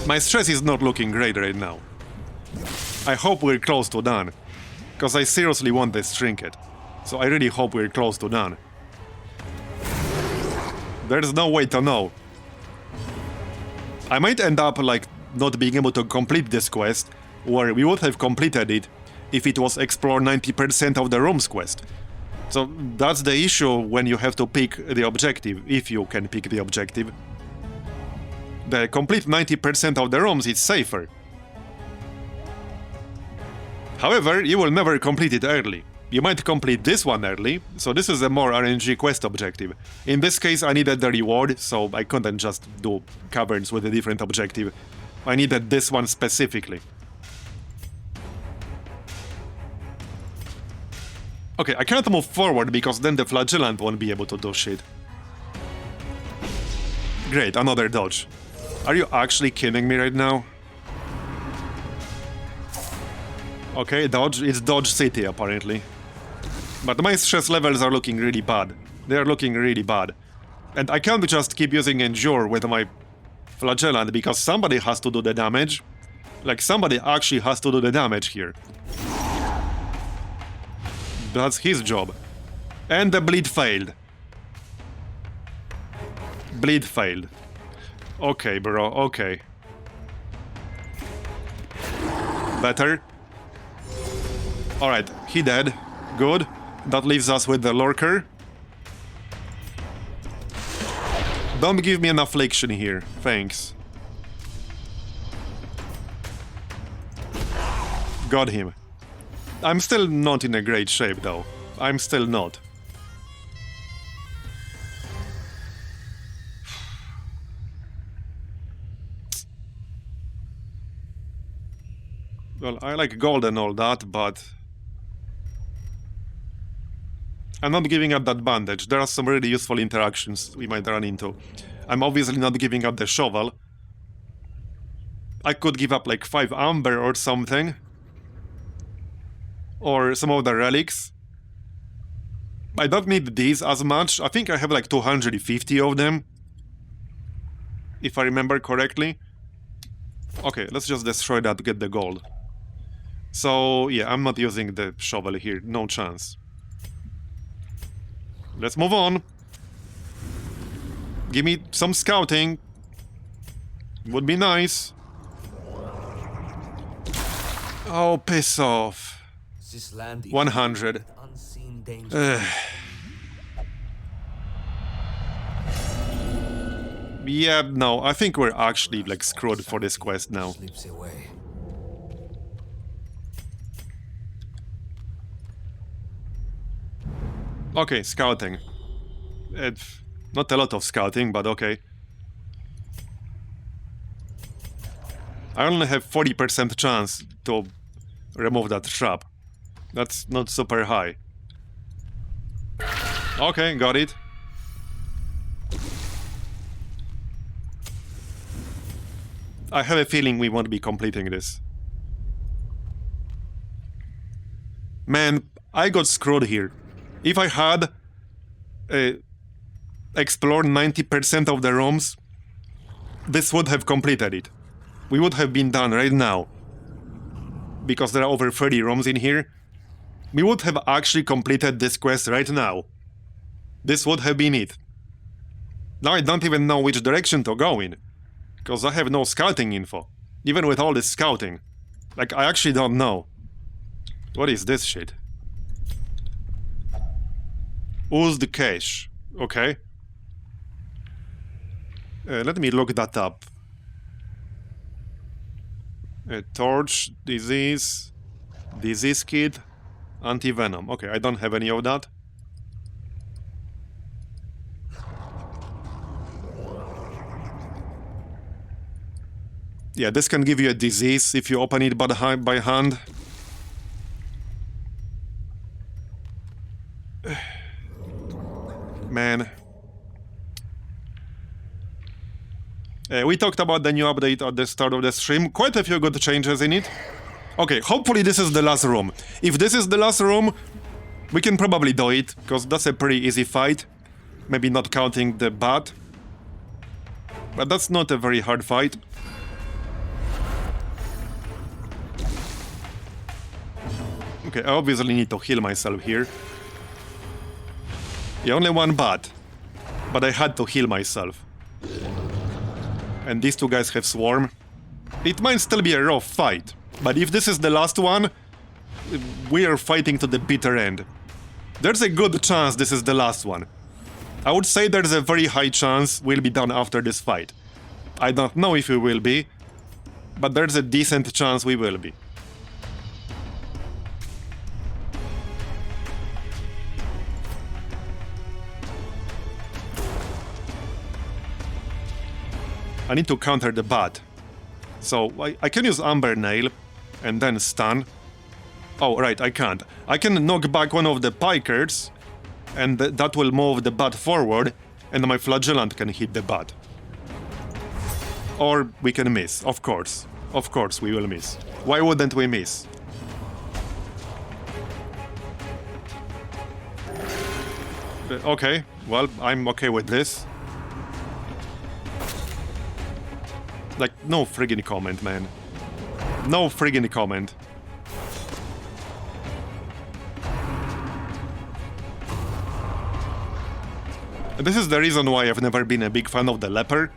My stress is not looking great right now. I hope we're close to done. Because I seriously want this trinket. So I really hope we're close to done. There's no way to know. I might end up like not being able to complete this quest, where we would have completed it if it was explore 90% of the rooms quest. So that's the issue when you have to pick the objective, if you can pick the objective. The complete 90% of the rooms is safer. However, you will never complete it early. You might complete this one early, so this is a more RNG quest objective. In this case, I needed the reward, so I couldn't just do Caverns with a different objective. I needed this one specifically. Okay, I cannot move forward because then the flagellant won't be able to do shit. Great, another dodge. Are you actually kidding me right now? Okay, dodge. It's Dodge City, apparently. But my stress levels are looking really bad. They are looking really bad. And I can't just keep using Endure with my flagellant because somebody has to do the damage. Like, somebody actually has to do the damage here. That's his job. And the bleed failed. Bleed failed. Okay, bro, okay. Better. Alright, he dead. Good. That leaves us with the lurker. Don't give me an affliction here. Thanks. Got him. I'm still not in a great shape, though. I'm still not. Well, I like gold and all that, but I'm not giving up that bandage. There are some really useful interactions we might run into. I'm obviously not giving up the shovel. I could give up like 5 amber or something. Or some of the relics. I don't need these as much. I think I have like 250 of them. If I remember correctly. Okay, let's just destroy that to get the gold. So, yeah, I'm not using the shovel here. No chance. Let's move on. Give me some scouting. Would be nice. Oh, piss off. 100. Yeah, no, I think we're actually like screwed for this quest now. Okay, scouting. Not a lot of scouting, but okay. I only have 40% chance to remove that trap. That's not super high. Okay, got it. I have a feeling we won't be completing this. Man, I got screwed here. If I had explored 90% of the rooms, this would have completed it. We would have been done right now. Because there are over 30 rooms in here. We would have actually completed this quest right now. This would have been it. Now I don't even know which direction to go in. Because I have no scouting info. Even with all this scouting. Like, I actually don't know. What is this shit? Oozed cache. Okay. Let me look that up. Torch, disease, disease kit, anti-venom. Okay, I don't have any of that. Yeah, this can give you a disease if you open it by hand. Man. We talked about the new update at the start of the stream. Quite a few good changes in it. Okay, hopefully this is the last room. If this is the last room, we can probably do it, because that's a pretty easy fight. Maybe not counting the bat. But that's not a very hard fight. Okay, I obviously need to heal myself here. Yeah, only one bat. But I had to heal myself. And these two guys have Swarm. It might still be a rough fight. But if this is the last one, we are fighting to the bitter end. There's a good chance this is the last one. I would say there's a very high chance we'll be done after this fight. I don't know if we will be, but there's a decent chance we will be. I need to counter the bat. So I can use Amber Nail and then stun. Oh, right, I can't. I can knock back one of the pikers and that will move the bat forward and my flagellant can hit the bat. Or we can miss, of course. Of course we will miss. Why wouldn't we miss? Okay, well, I'm okay with this. Like, no friggin' comment, man. No friggin' comment. This is the reason why I've never been a big fan of the Leper.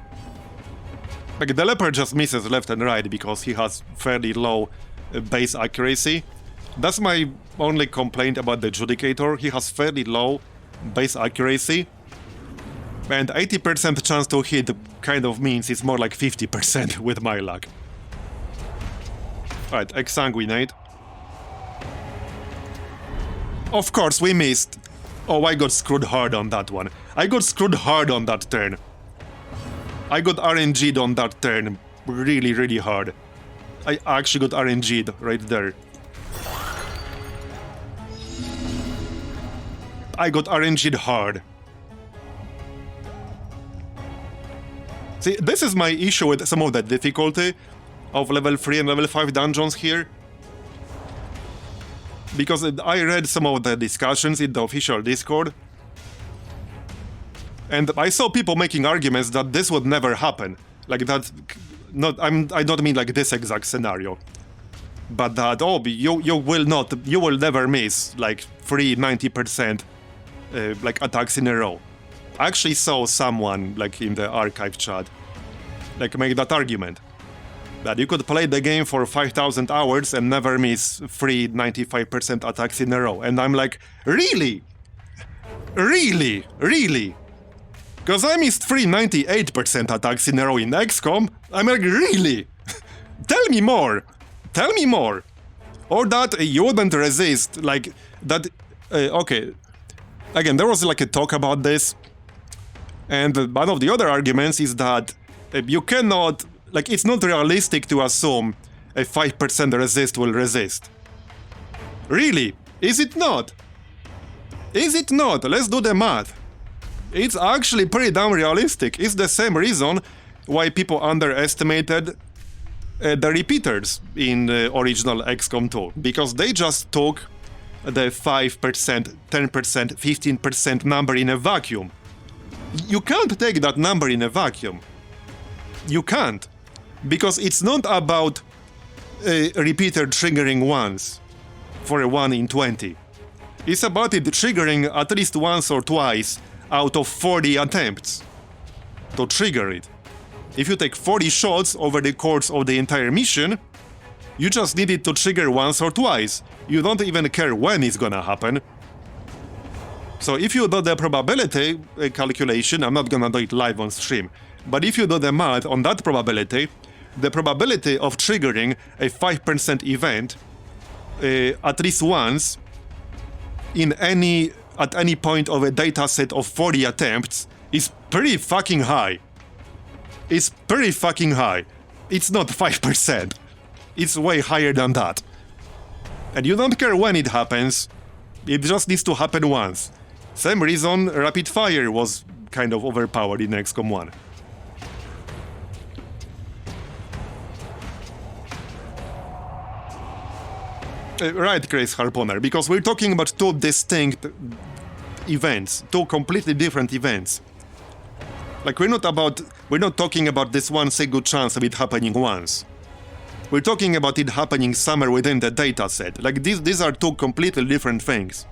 Like, the Leper just misses left and right because he has fairly low base accuracy. That's my only complaint about the Judicator. He has fairly low base accuracy. And 80% chance to hit kind of means it's more like 50% with my luck. Alright, Exsanguinate. Of course, we missed. Oh, I got screwed hard on that one. I got screwed hard on that turn. I got RNG'd on that turn. Really, really hard. I actually got RNG'd right there. I got RNG'd hard. See, this is my issue with some of the difficulty of level 3 and level 5 dungeons here. Because I read some of the discussions in the official Discord. And I saw people making arguments that this would never happen. Like that, I don't mean like this exact scenario. But that, oh, you will never miss like 90% like attacks in a row. I actually saw someone, like in the archive chat, like make that argument. That you could play the game for 5,000 hours and never miss 95% attacks in a row. And I'm like, really? Really? Really? Because I missed 98% attacks in a row in XCOM. I'm like, really? Tell me more. Tell me more. Or that you wouldn't resist, like, that... okay. Again, there was like a talk about this. And one of the other arguments is that you cannot, like, it's not realistic to assume a 5% resist will resist. Really? Is it not? Is it not? Let's do the math. It's actually pretty damn realistic. It's the same reason why people underestimated the repeaters in original XCOM 2. Because they just took the 5%, 10%, 15% number in a vacuum. You can't take that number in a vacuum. You can't. Because it's not about a repeater triggering once for a 1 in 20. It's about it triggering at least once or twice out of 40 attempts to trigger it. If you take 40 shots over the course of the entire mission, you just need it to trigger once or twice. You don't even care when it's gonna happen. So if you do the probability calculation, I'm not gonna do it live on stream, but if you do the math on that probability, the probability of triggering a 5% event at least once at any point of a dataset of 40 attempts is pretty fucking high. It's pretty fucking high. It's not 5%. It's way higher than that. And you don't care when it happens, it just needs to happen once. Same reason Rapid Fire was kind of overpowered in XCOM 1. Right, Grace Harponer, because we're talking about two distinct events, two completely different events. Like, we're not talking about this one single chance of it happening once. We're talking about it happening somewhere within the dataset. Like, these are two completely different things.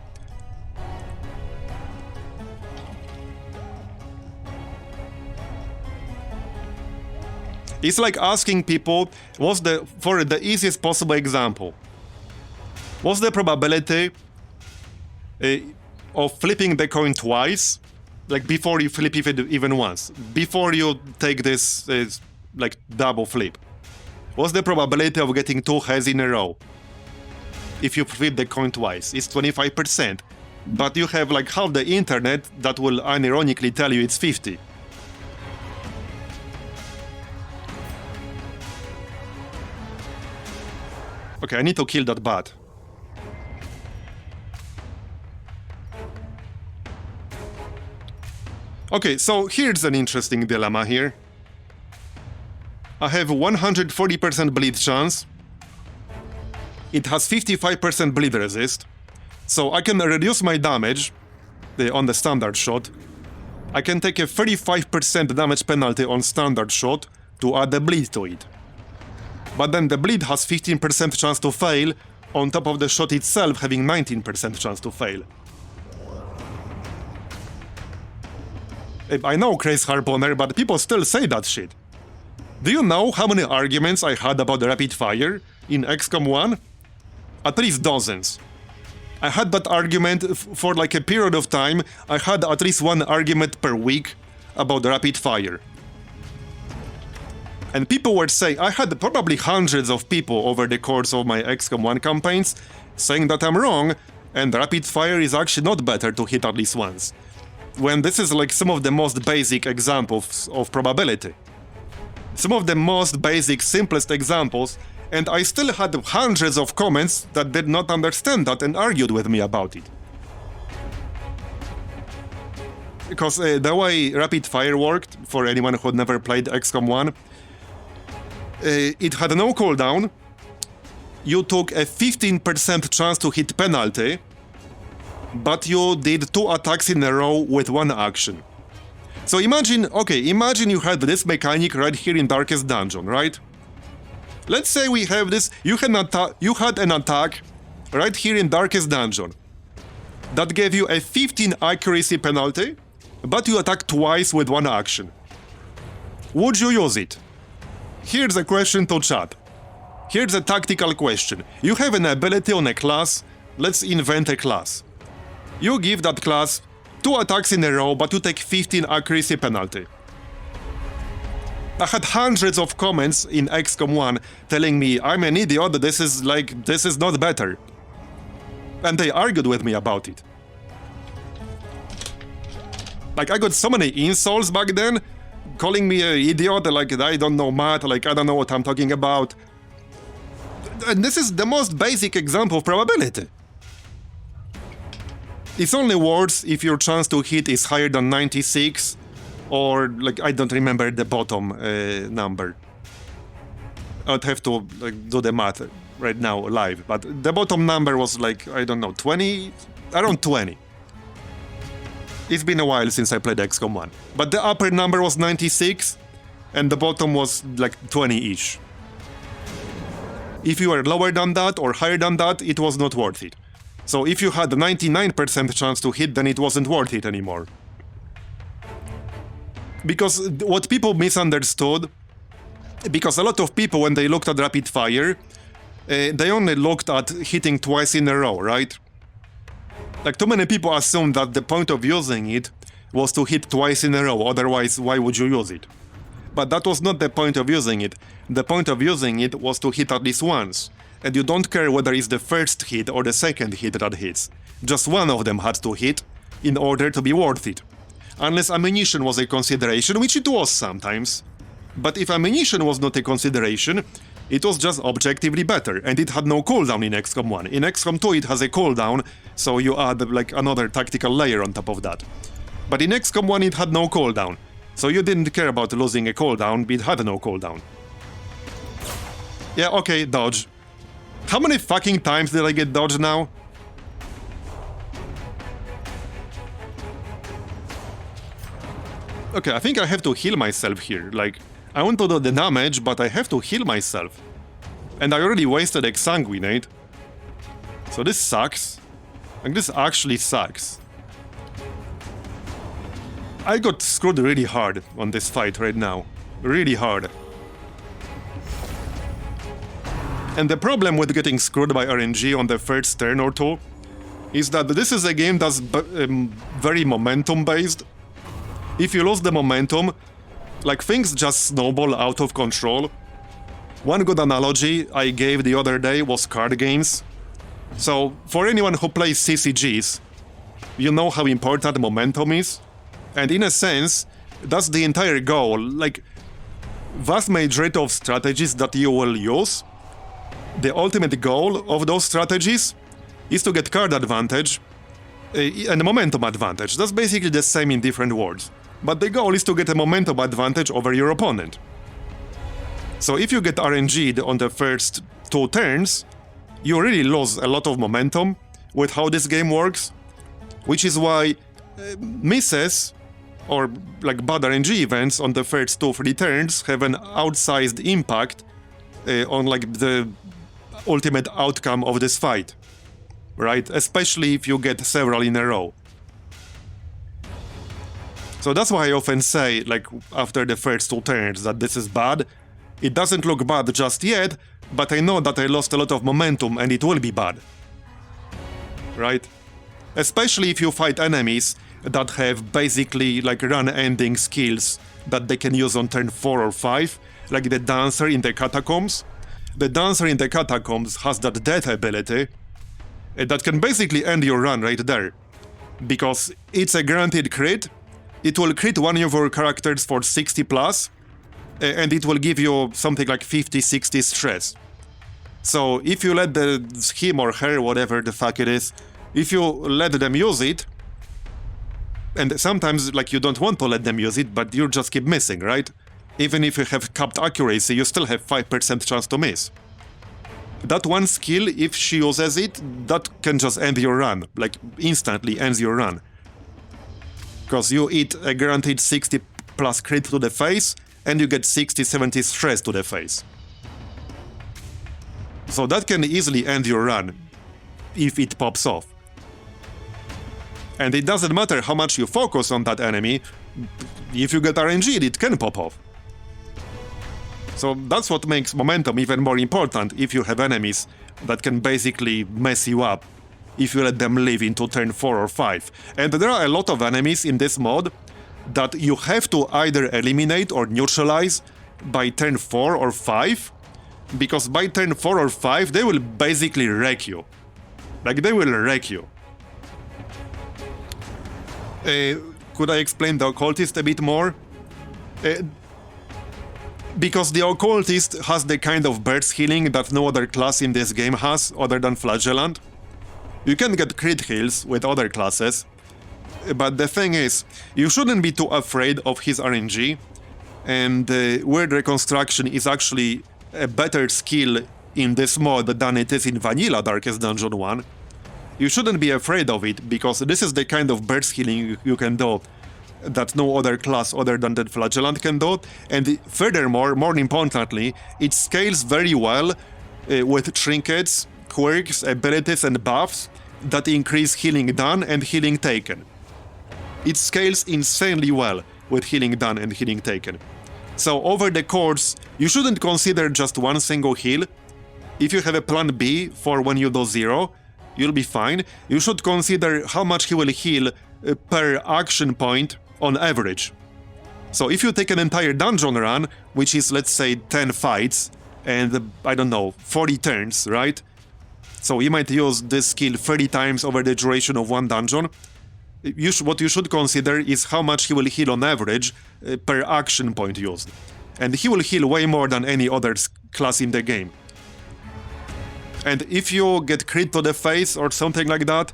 It's like asking people, for the easiest possible example, what's the probability of flipping the coin twice, like before you flip it even once, before you take this like double flip? What's the probability of getting 2 heads in a row if you flip the coin twice? It's 25%, but you have like half the internet that will unironically tell you it's 50. Okay, I need to kill that bat. Okay, so here's an interesting dilemma here. I have 140% bleed chance. It has 55% bleed resist. So I can reduce my damage on the standard shot. I can take a 35% damage penalty on standard shot to add the bleed to it. But then the bleed has 15% chance to fail, on top of the shot itself having 19% chance to fail. I know, Craze Harponer, but people still say that shit. Do you know how many arguments I had about the rapid fire in XCOM 1? At least dozens. I had that argument for like a period of time. I had at least one argument per week about the rapid fire. And people were saying, I had probably hundreds of people over the course of my XCOM 1 campaigns saying that I'm wrong, and rapid fire is actually not better to hit at least once. When this is like some of the most basic examples of probability. Some of the most basic, simplest examples, and I still had hundreds of comments that did not understand that and argued with me about it. Because the way rapid fire worked, for anyone who had never played XCOM 1, it had no cooldown. You took a 15% chance to hit penalty, but you did 2 attacks in a row with 1 action. So imagine you had this mechanic right here in Darkest Dungeon, right? Let's say we have this, you had an attack right here in Darkest Dungeon that gave you a 15 accuracy penalty, but you attack twice with 1 action. Would you use it? Here's a question to chat. Here's a tactical question. You have an ability on a class, let's invent a class. You give that class 2 attacks in a row, but you take 15 accuracy penalty. I had hundreds of comments in XCOM 1 telling me I'm an idiot, this is not better. And they argued with me about it. Like, I got so many insults back then, calling me an idiot, like I don't know math, like I don't know what I'm talking about. And this is the most basic example of probability. It's only worse if your chance to hit is higher than 96, or like I don't remember the bottom number. I'd have to like do the math right now live, but the bottom number was like, I don't know, 20, around 20. It's been a while since I played XCOM 1, but the upper number was 96, and the bottom was like 20-ish. If you were lower than that or higher than that, it was not worth it. So if you had a 99% chance to hit, then it wasn't worth it anymore. Because what people misunderstood, because a lot of people, when they looked at rapid fire, they only looked at hitting twice in a row, right? Like, too many people assumed that the point of using it was to hit twice in a row, otherwise why would you use it? But that was not the point of using it. The point of using it was to hit at least once. And you don't care whether it's the first hit or the second hit that hits. Just one of them had to hit in order to be worth it. Unless ammunition was a consideration, which it was sometimes. But if ammunition was not a consideration, it was just objectively better, and it had no cooldown in XCOM 1. In XCOM 2 it has a cooldown, so you add like another tactical layer on top of that. But in XCOM 1 it had no cooldown, so you didn't care about losing a cooldown, it had no cooldown. Yeah, okay, dodge. How many fucking times did I get dodge now? Okay, I think I have to heal myself here, like, I want to do the damage, but I have to heal myself. And I already wasted Exsanguinate. So this sucks. Like, this actually sucks. I got screwed really hard on this fight right now. Really hard. And the problem with getting screwed by RNG on the first turn or two is that this is a game that's very momentum based. If you lose the momentum, like, things just snowball out of control. One good analogy I gave the other day was card games. So, for anyone who plays CCGs, you know how important momentum is. And in a sense, that's the entire goal. Like, vast majority of strategies that you will use, the ultimate goal of those strategies is to get card advantage and momentum advantage. That's basically the same in different words. But the goal is to get a momentum advantage over your opponent. So if you get RNG'd on the first 2 turns, you really lose a lot of momentum with how this game works, which is why misses or like bad RNG events on the first 2-3 turns have an outsized impact on like the ultimate outcome of this fight, right? Especially if you get several in a row. So that's why I often say, like, after the first 2 turns, that this is bad. It doesn't look bad just yet, but I know that I lost a lot of momentum and it will be bad. Right? Especially if you fight enemies that have basically like run-ending skills that they can use on turn 4 or 5, like the Dancer in the Catacombs. The Dancer in the Catacombs has that death ability that can basically end your run right there. Because it's a guaranteed crit, it will crit one of your characters for 60 plus, and it will give you something like 50-60 stress. So if you let him or her, whatever the fuck it is, if you let them use it, and sometimes like you don't want to let them use it, but you just keep missing, right? Even if you have capped accuracy, you still have 5% chance to miss. That one skill, if she uses it, that can just end your run, like instantly ends your run. Because you eat a guaranteed 60 plus crit to the face, and you get 60-70 stress to the face. So that can easily end your run, if it pops off. And it doesn't matter how much you focus on that enemy, if you get RNG'd, it can pop off. So that's what makes momentum even more important if you have enemies that can basically mess you up if you let them live into turn 4 or 5. And there are a lot of enemies in this mod that you have to either eliminate or neutralize by turn 4 or 5, because by turn 4 or 5 they will basically wreck you. Like, they will wreck you. Could I explain the Occultist a bit more? Because the Occultist has the kind of burst healing that no other class in this game has, other than Flagellant. You can get crit heals with other classes, but the thing is, you shouldn't be too afraid of his RNG, and Weird Reconstruction is actually a better skill in this mod than it is in Vanilla Darkest Dungeon 1. You shouldn't be afraid of it, because this is the kind of burst healing you can do that no other class other than the Flagellant can do, and furthermore, more importantly, it scales very well with trinkets, quirks, abilities and buffs that increase healing done and healing taken. It scales insanely well with healing done and healing taken. So over the course, you shouldn't consider just one single heal. If you have a plan B for when you do 0, you'll be fine. You should consider how much he will heal per action point on average. So if you take an entire dungeon run, which is, let's say, 10 fights, and, I don't know, 40 turns, right? So you might use this skill 30 times over the duration of one dungeon. What you should consider is how much he will heal on average per action point used. And he will heal way more than any other class in the game. And if you get crit to the face or something like that,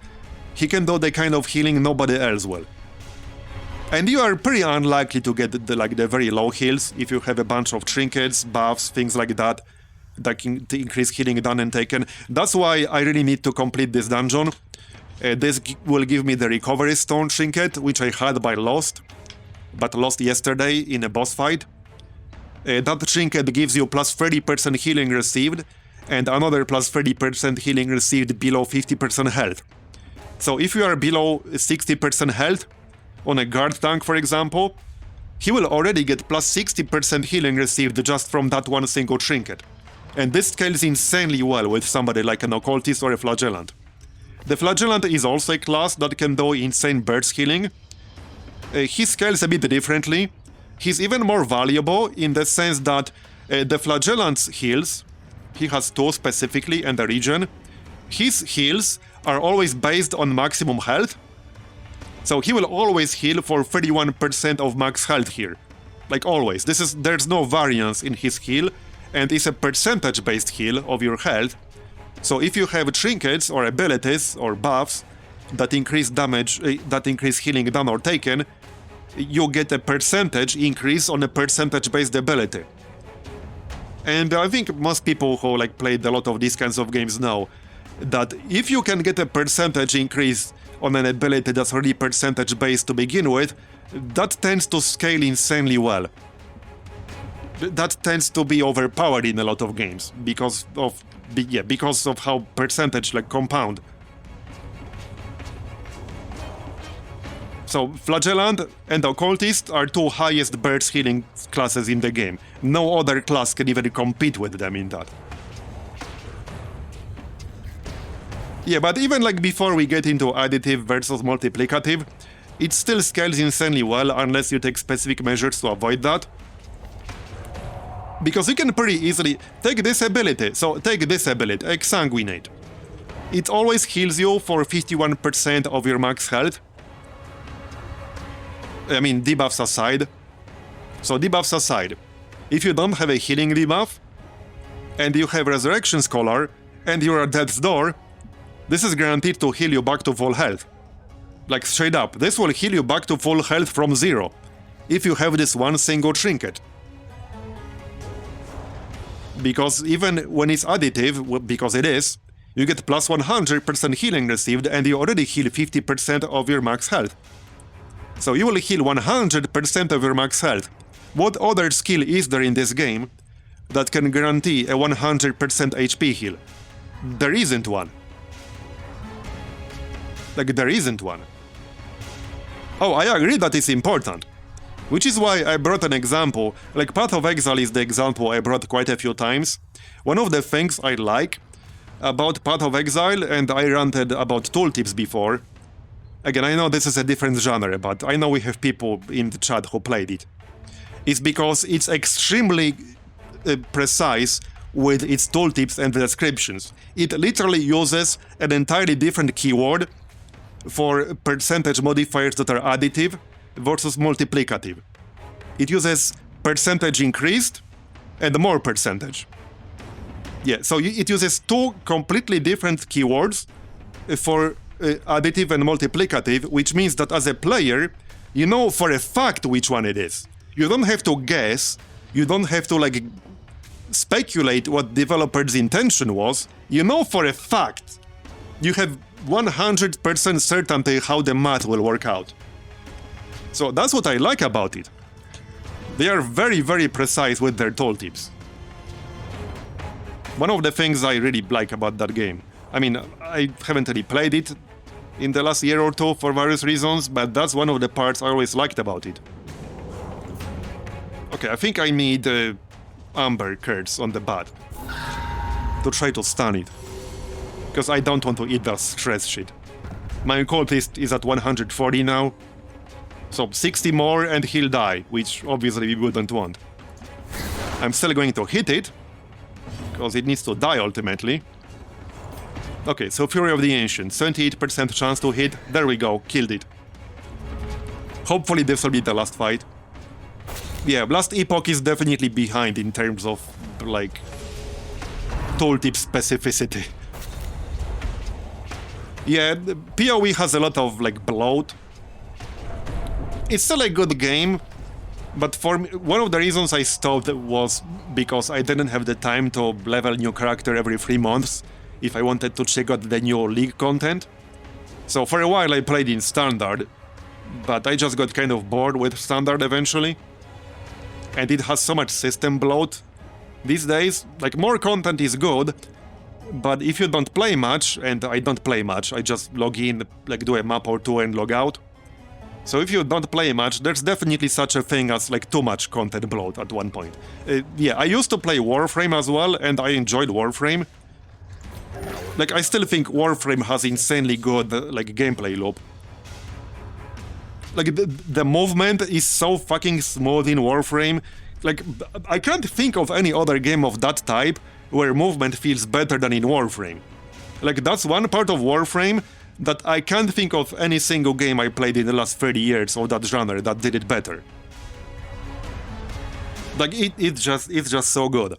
he can do the kind of healing nobody else will. And you are pretty unlikely to get the very low heals if you have a bunch of trinkets, buffs, things like that can increase healing done and taken. That's why I really need to complete this dungeon. This will give me the Recovery Stone trinket, which I had but lost yesterday in a boss fight. That trinket gives you plus 30% healing received, and another plus 30% healing received below 50% health. So if you are below 60% health, on a guard tank for example, he will already get plus 60% healing received just from that one single trinket. And this scales insanely well with somebody like an occultist or a flagellant. The flagellant is also a class that can do insane burst healing. He scales a bit differently. He's even more valuable in the sense that the flagellant's heals, he has two specifically and a regen, his heals are always based on maximum health. So he will always heal for 31% of max health here. Like always. There's no variance in his heal, and it's a percentage-based heal of your health. So if you have trinkets or abilities or buffs that increase damage, that increase healing done or taken, you get a percentage increase on a percentage-based ability. And I think most people who like played a lot of these kinds of games know that if you can get a percentage increase on an ability that's already percentage-based to begin with, that tends to scale insanely well. That tends to be overpowered in a lot of games because of how percentage like compound. So Flagellant and Occultist are two highest burst healing classes in the game. No other class can even compete with them in that. Yeah, but even like before we get into additive versus multiplicative, it still scales insanely well unless you take specific measures to avoid that. Because you can pretty easily take this ability. So take this ability, Exsanguinate. It always heals you for 51% of your max health. I mean, debuffs aside. So debuffs aside, if you don't have a healing debuff, and you have Resurrection Scholar, and you're at Death's Door, this is guaranteed to heal you back to full health. Like straight up, this will heal you back to full health from 0, if you have this one single trinket. Because even when it's additive, because it is, you get plus 100% healing received, and you already heal 50% of your max health. So you will heal 100% of your max health. What other skill is there in this game that can guarantee a 100% HP heal? There isn't one. Like, there isn't one. Oh, I agree that it's important. Which is why I brought an example. Like, Path of Exile is the example I brought quite a few times. One of the things I like about Path of Exile, and I ranted about tooltips before. Again, I know this is a different genre, but I know we have people in the chat who played it. It's because it's extremely precise with its tooltips and the descriptions. It literally uses an entirely different keyword for percentage modifiers that are additive versus multiplicative. It uses percentage increased and more percentage. Yeah, so it uses two completely different keywords for additive and multiplicative, which means that as a player, you know for a fact which one it is. You don't have to guess, you don't have to like speculate what developer's intention was. You know for a fact. You have 100% certainty how the math will work out. So that's what I like about it. They are very, very precise with their tooltips. One of the things I really like about that game. I mean, I haven't really played it in the last year or two for various reasons, but that's one of the parts I always liked about it. Okay, I think I need Amber Curds on the bat to try to stun it. Because I don't want to eat that stress shit. My occultist is at 140 now. So 60 more and he'll die, which obviously we wouldn't want. I'm still going to hit it, because it needs to die ultimately. Okay, so Fury of the Ancient, 78% chance to hit. There we go, killed it. Hopefully this will be the last fight. Yeah, Last Epoch is definitely behind in terms of, like, tooltip specificity. Yeah, PoE has a lot of, like, bloat. It's still a good game, but for me, one of the reasons I stopped was because I didn't have the time to level new character every 3 months if I wanted to check out the new League content. So for a while I played in Standard, but I just got kind of bored with Standard eventually. And it has so much system bloat these days. Like, more content is good, But if you don't play much, and I don't play much, I just log in, like do a map or two and log out. So if you don't play much, there's definitely such a thing as like too much content bloat at one point. Yeah, I used to play Warframe as well, and I enjoyed Warframe. Like, I still think Warframe has insanely good, like, gameplay loop. Like, the movement is so fucking smooth in Warframe. Like, I can't think of any other game of that type where movement feels better than in Warframe. Like, that's one part of Warframe that I can't think of any single game I played in the last 30 years of that genre that did it better. Like, it's just so good.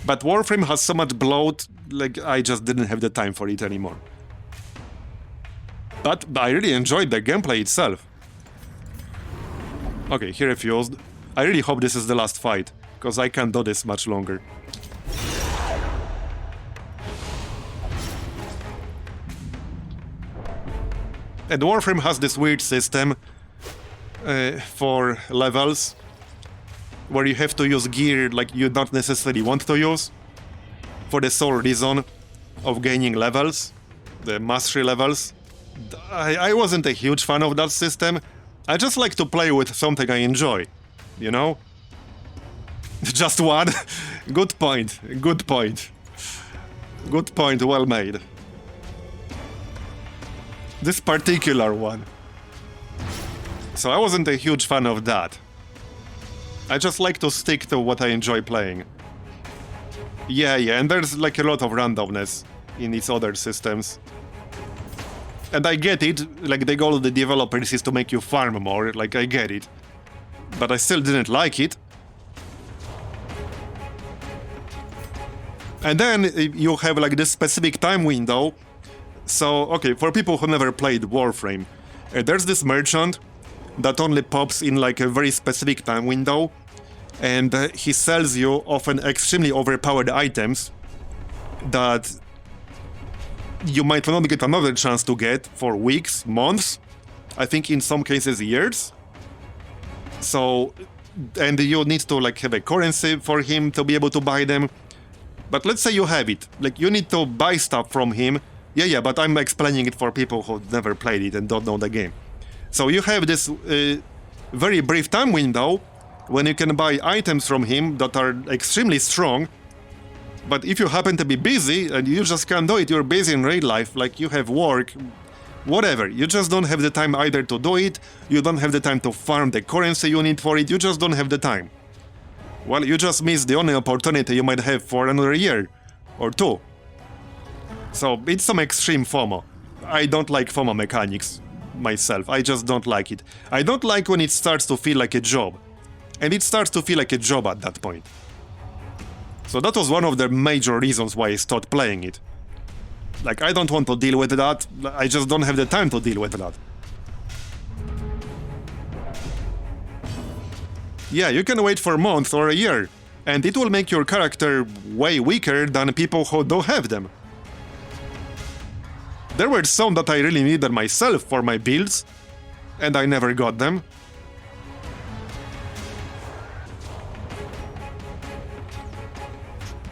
But Warframe has so much bloat, like, I just didn't have the time for it anymore. But I really enjoyed the gameplay itself. Okay, he refused. I really hope this is the last fight, because I can't do this much longer. And Warframe has this weird system for levels, where you have to use gear like you don't necessarily want to use, for the sole reason of gaining levels, the mastery levels. I wasn't a huge fan of that system. I just like to play with something I enjoy, you know? Just one? Good point, good point. Good point, well made. This particular one. So I wasn't a huge fan of that. I just like to stick to what I enjoy playing. Yeah, and there's like a lot of randomness in these other systems. And I get it, like the goal of the developers is to make you farm more, like I get it. But I still didn't like it. And then you have like this specific time window. So, okay, for people who never played Warframe, there's this merchant that only pops in like a very specific time window, and he sells you often extremely overpowered items that you might not get another chance to get for weeks, months, I think in some cases years. So, and you need to like have a currency for him to be able to buy them. But let's say you have it, like you need to buy stuff from him. Yeah, but I'm explaining it for people who never played it and don't know the game. So you have this very brief time window when you can buy items from him that are extremely strong. But if you happen to be busy and you just can't do it, you're busy in real life, like you have work, whatever. You just don't have the time either to do it, you don't have the time to farm the currency you need for it, you just don't have the time. Well, you just miss the only opportunity you might have for another year or two. So it's some extreme FOMO. I don't like FOMO mechanics myself, I just don't like it. I don't like when it starts to feel like a job. And it starts to feel like a job at that point. So that was one of the major reasons why I stopped playing it. Like, I don't want to deal with that, I just don't have the time to deal with that. Yeah, you can wait for a month or a year, and it will make your character way weaker than people who don't have them. There were some that I really needed myself for my builds, and I never got them.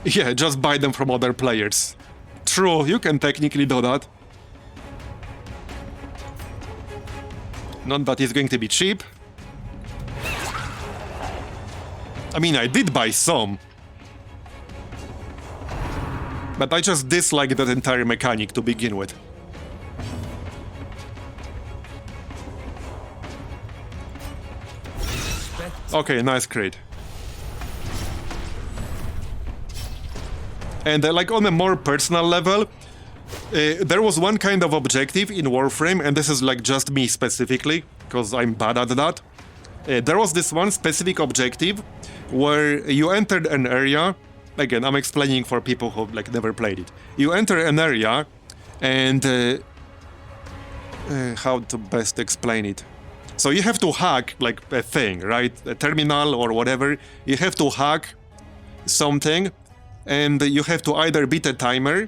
Yeah, just buy them from other players. True, you can technically do that. Not that it's going to be cheap. I mean, I did buy some. But I just dislike that entire mechanic to begin with. Okay, nice crate. And like on a more personal level, there was one kind of objective in Warframe, and this is like just me specifically, because I'm bad at that. There was this one specific objective where you entered an area. Again, I'm explaining for people who like never played it. You enter an area, and how to best explain it? So you have to hack like a thing, right? A terminal or whatever. You have to hack something, and you have to either beat a timer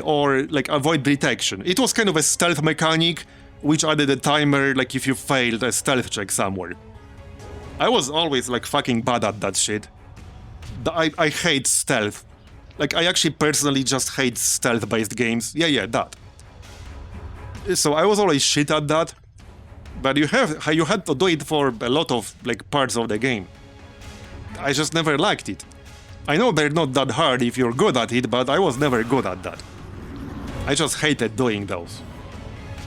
or like avoid detection. It was kind of a stealth mechanic, which added a timer like if you failed a stealth check somewhere. I was always like fucking bad at that shit. I hate stealth. Like, I actually personally just hate stealth-based games. Yeah, that. So I was always shit at that. But you had to do it for a lot of, like, parts of the game. I just never liked it. I know they're not that hard if you're good at it, but I was never good at that. I just hated doing those.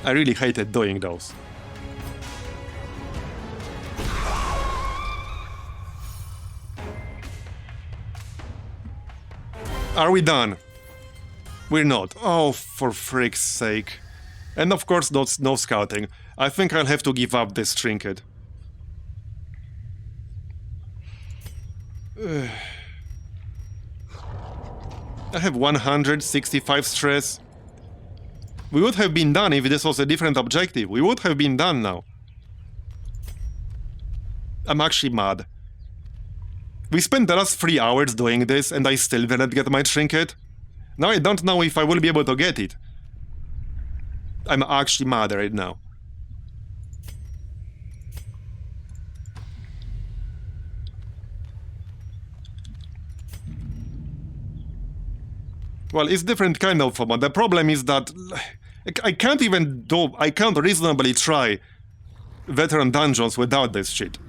I really hated doing those. Are we done? We're not. Oh, for frick's sake. And of course, no scouting. I think I'll have to give up this trinket. I have 165 stress. We would have been done if this was a different objective. We would have been done now. I'm actually mad. We spent the last 3 hours doing this and I still didn't get my trinket. Now I don't know if I will be able to get it. I'm actually mad right now. Well, it's different kind of FOMO. The problem is that I can't reasonably try veteran dungeons without this shit.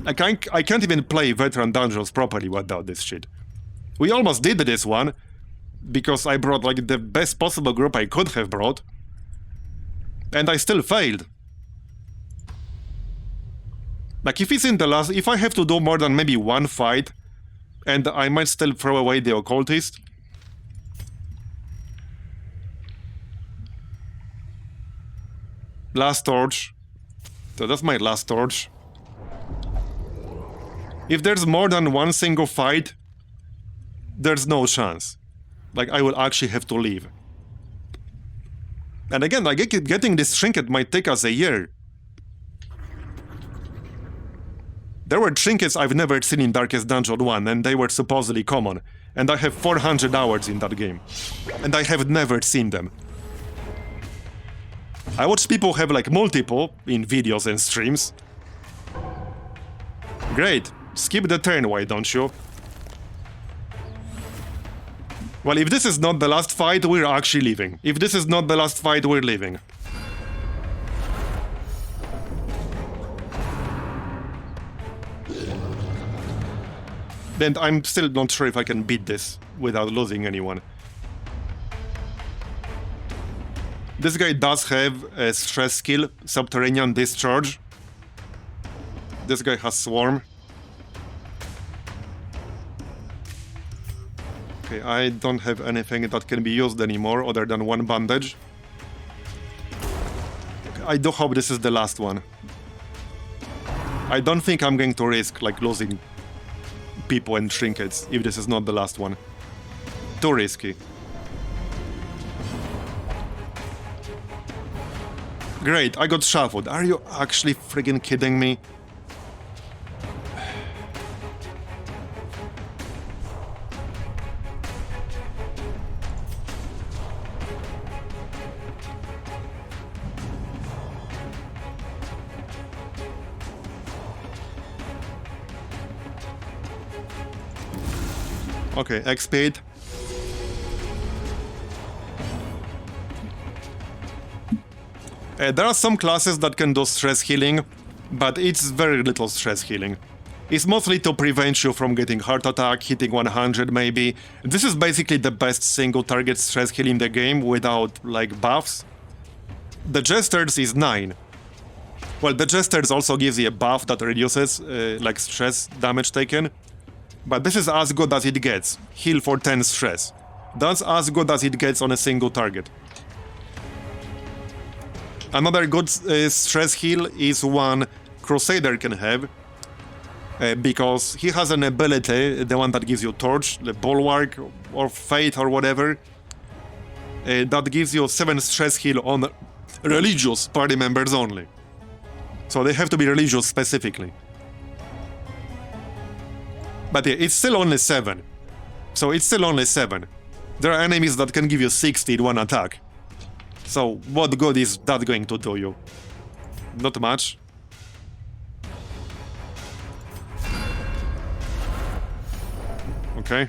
I can't even play veteran dungeons properly without this shit. We almost did this one, because I brought like the best possible group I could have brought. And I still failed. Like if I have to do more than maybe one fight, and I might still throw away the occultist. Last torch. So that's my last torch. If there's more than one single fight, there's no chance. Like, I will actually have to leave. And again, like, getting this trinket might take us a year. There were trinkets I've never seen in Darkest Dungeon 1, and they were supposedly common. And I have 400 hours in that game. And I have never seen them. I watch people have, like, multiple in videos and streams. Great. Skip the turn, why don't you? Well, if this is not the last fight, we're actually leaving. If this is not the last fight, we're leaving. Then I'm still not sure if I can beat this without losing anyone. This guy does have a stress skill, Subterranean Discharge. This guy has Swarm. Okay, I don't have anything that can be used anymore other than one bandage. Okay, I do hope this is the last one. I don't think I'm going to risk, like, losing people and trinkets if this is not the last one. Too risky. Great, I got shuffled. Are you actually friggin' kidding me? Okay, X-Speed. There are some classes that can do stress healing, but it's very little stress healing. It's mostly to prevent you from getting heart attack, hitting 100 maybe. This is basically the best single target stress heal in the game without, like, buffs. The Jesters is 9. Well, the Jesters also gives you a buff that reduces, like, stress damage taken. But this is as good as it gets. Heal for 10 stress. That's as good as it gets on a single target. Another good stress heal is one Crusader can have. Because he has an ability, the one that gives you Torch, the Bulwark, or Fate, or whatever. That gives you 7 stress heal on religious party members only. So they have to be religious specifically. But yeah, it's still only 7. So it's still only 7. There are enemies that can give you 60 in one attack. So what good is that going to do you? Not much. Okay.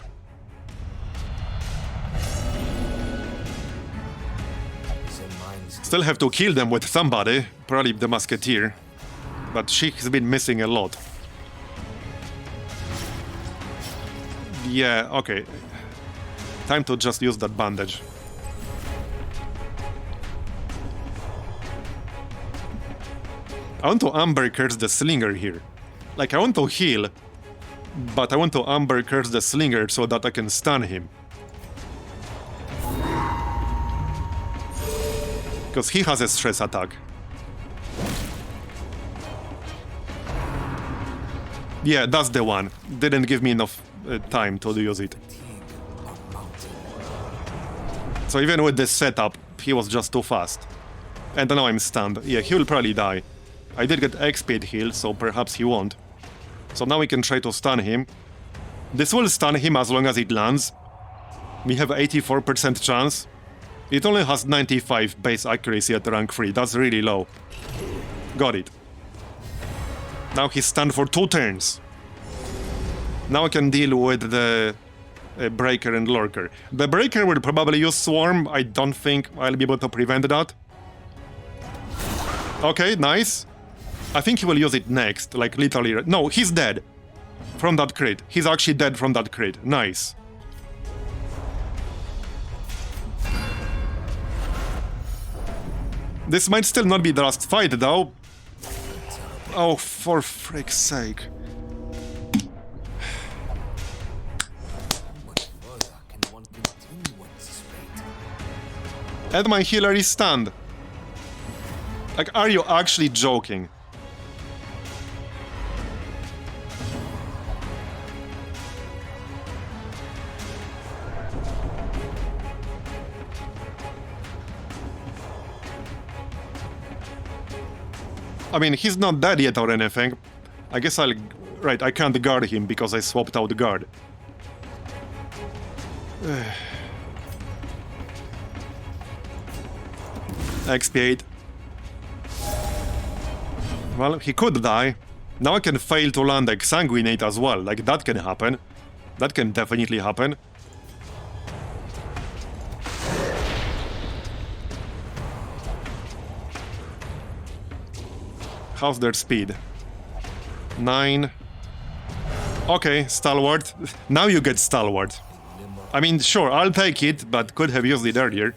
Still have to kill them with somebody, probably the Musketeer. But she has been missing a lot. Yeah, okay. Time to just use that bandage. I want to Amber Curse the Slinger here. Like, I want to heal, but I want to Amber Curse the Slinger so that I can stun him. Because he has a stress attack. Yeah, that's the one. Didn't give me enough time to use it. So even with this setup, he was just too fast. And now I'm stunned. Yeah, he will probably die. I did get XP heal, so perhaps he won't. So now we can try to stun him. This will stun him as long as it lands. We have 84% chance. It only has 95 base accuracy at rank 3. That's really low. Got it. Now he's stunned for 2 turns. Now I can deal with the Breaker and Lurker. The Breaker will probably use Swarm. I don't think I'll be able to prevent that. Okay, nice. I think he will use it next, like literally... No, he's dead. From that crit. He's actually dead from that crit. Nice. This might still not be the last fight, though. Oh, for frick's sake. And my healer is stunned. Like, are you actually joking? I mean, he's not dead yet or anything. I guess I'll... Right, I can't guard him because I swapped out the guard. Expiate. Well, he could die. Now I can fail to land Exsanguinate as well. Like, that can happen. That can definitely happen. How's their speed? 9. Okay, Stalwart. Now you get Stalwart. I mean, sure, I'll take it, but could have used it earlier.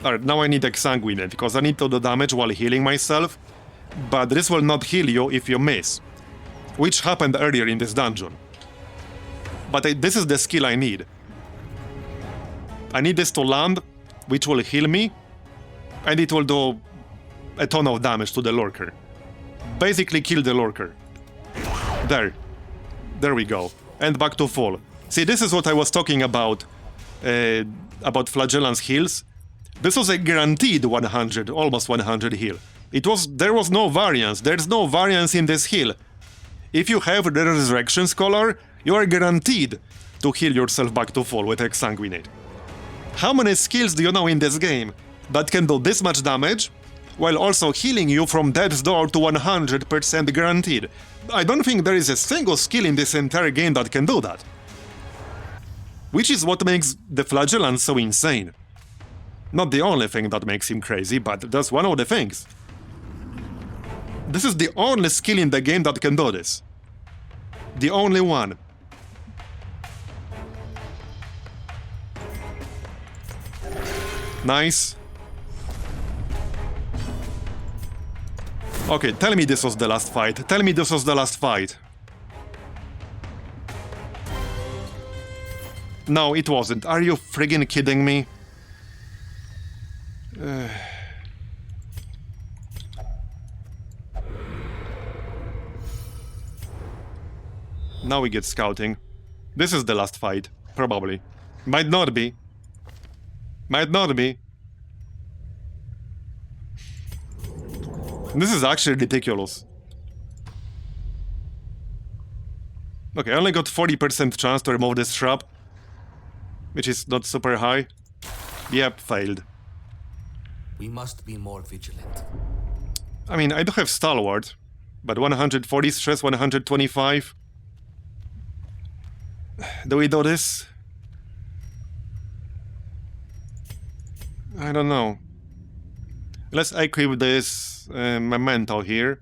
Alright, now I need Exsanguinate, because I need to do damage while healing myself. But this will not heal you if you miss. Which happened earlier in this dungeon. But this is the skill I need. I need this to land, which will heal me. And it will do a ton of damage to the Lurker. Basically kill the Lurker. There. There we go. And back to full. See, this is what I was talking about Flagellant's heals. This was a guaranteed 100, almost 100 heal. There was no variance. There's no variance in this heal. If you have the Resurrection Scholar, you are guaranteed to heal yourself back to full with Exsanguinate. How many skills do you know in this game that can do this much damage, while also healing you from death's door to 100% guaranteed? I don't think there is a single skill in this entire game that can do that. Which is what makes the Flagellant so insane. Not the only thing that makes him crazy, but that's one of the things. This is the only skill in the game that can do this. The only one. Nice. Okay, tell me this was the last fight. Tell me this was the last fight. No, it wasn't. Are you friggin' kidding me? Now we get scouting. This is the last fight. Probably. Might not be. Might not be. This is actually ridiculous. Okay, I only got 40% chance to remove this trap. Which is not super high. Yep, failed. We must be more vigilant. I mean, I do have Stalwart. But 140 stress, 125. Do we do this? I don't know. Let's equip this memento here.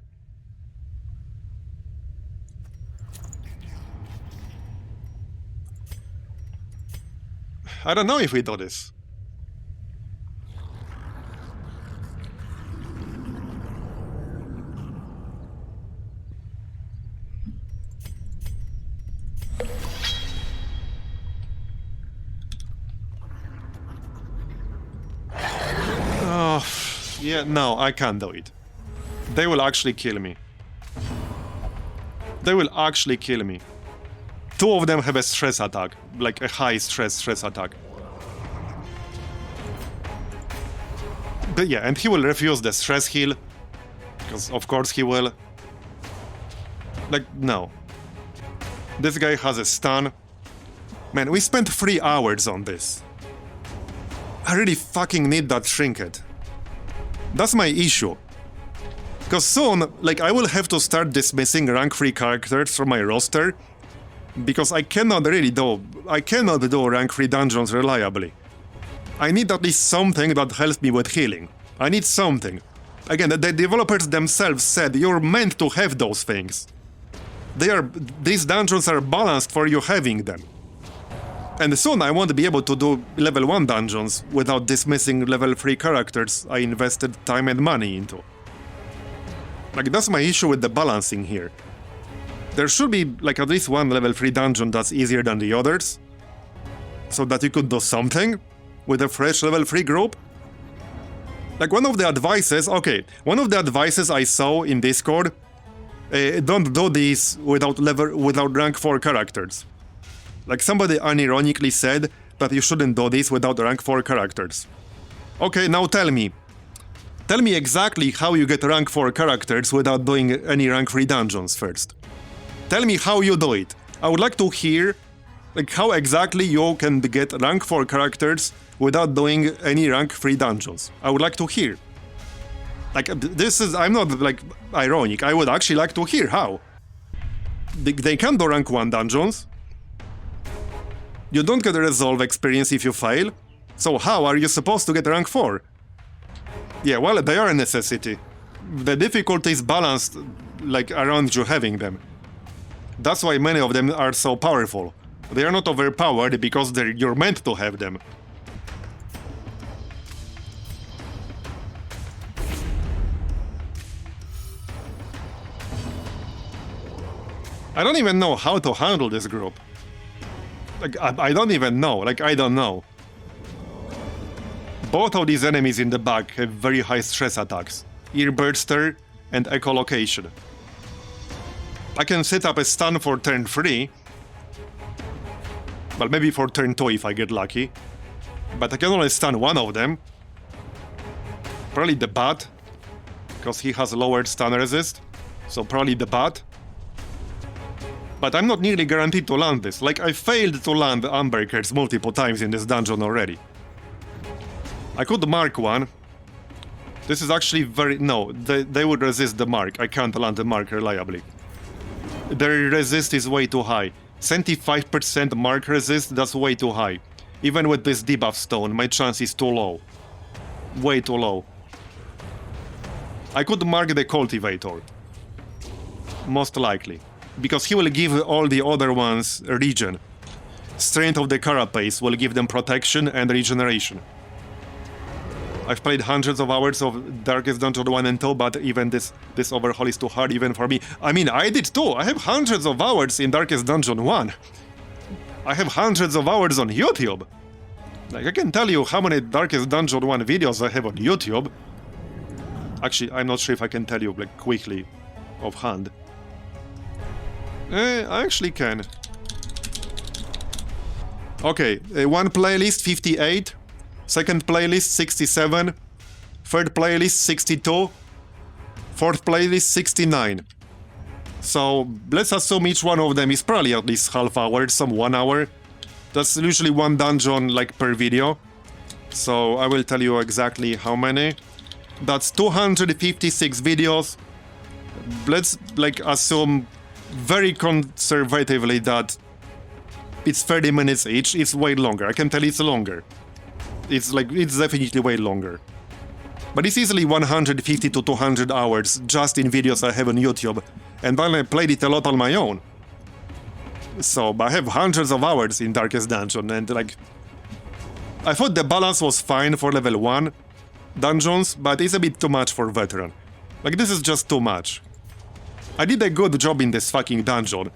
I don't know if we do this. Oh, yeah, no, I can't do it. They will actually kill me. They will actually kill me. Two of them have a stress attack, like a high stress attack. But yeah, and he will refuse the stress heal, because of course he will. Like, no. This guy has a stun. Man, we spent 3 hours on this. I really fucking need that trinket. That's my issue. Because soon, like, I will have to start dismissing rank 3 characters from my roster, because I cannot do rank 3 dungeons reliably. I need at least something that helps me with healing. I need something. Again, the developers themselves said you're meant to have those things. These dungeons are balanced for you having them. And soon I won't be able to do level 1 dungeons without dismissing level 3 characters I invested time and money into. Like, that's my issue with the balancing here. There should be, like, at least one level 3 dungeon that's easier than the others, so that you could do something with a fresh level 3 group. Like, one of the advices I saw in Discord, don't do these without rank 4 characters. Like, somebody unironically said that you shouldn't do this without rank 4 characters. Okay, now tell me exactly how you get rank 4 characters without doing any rank 3 dungeons first. Tell me how you do it. I would like to hear, like, how exactly you can get rank 4 characters without doing any rank 3 dungeons. I would like to hear. Like, I'm not, like, ironic. I would actually like to hear how. They can do rank 1 dungeons. You don't get a resolve experience if you fail. So how are you supposed to get rank 4? Yeah, well, they are a necessity. The difficulty is balanced, like, around you having them. That's why many of them are so powerful. They are not overpowered because you're meant to have them. I don't even know how to handle this group. Like, I don't even know. Like, I don't know. Both of these enemies in the back have very high stress attacks. Earburster and Echolocation. I can set up a stun for turn 3. Well, maybe for turn 2 if I get lucky. But I can only stun one of them. Probably the bat, because he has lowered stun resist. So probably the bat. But I'm not nearly guaranteed to land this. Like, I failed to land Ambercurse multiple times in this dungeon already. I could mark one. This is actually no, they would resist the mark. I can't land the mark reliably. Their resist is way too high. 75% mark resist, that's way too high. Even with this debuff stone, my chance is too low. Way too low. I could mark the cultivator. Most likely. Because he will give all the other ones a regen. Strength of the Carapace will give them protection and regeneration. I've played hundreds of hours of Darkest Dungeon 1 and 2, but even this overhaul is too hard even for me. I mean, I did too! I have hundreds of hours in Darkest Dungeon 1. I have hundreds of hours on YouTube. Like, I can tell you how many Darkest Dungeon 1 videos I have on YouTube. Actually, I'm not sure if I can tell you, like, quickly, offhand. I actually can. Okay, one playlist 58, second playlist 67, third playlist 62, fourth playlist 69. So let's assume each one of them is probably at least half hour, some 1 hour. That's usually one dungeon like per video. So I will tell you exactly how many. That's 256 videos. Let's like assume very conservatively that it's 30 minutes each. It's way longer. I can tell it's longer. It's definitely way longer. But it's easily 150 to 200 hours just in videos I have on YouTube, and then I played it a lot on my own. So I have hundreds of hours in Darkest Dungeon, and like... I thought the balance was fine for level 1 dungeons, but it's a bit too much for veteran. Like, this is just too much. I did a good job in this fucking dungeon.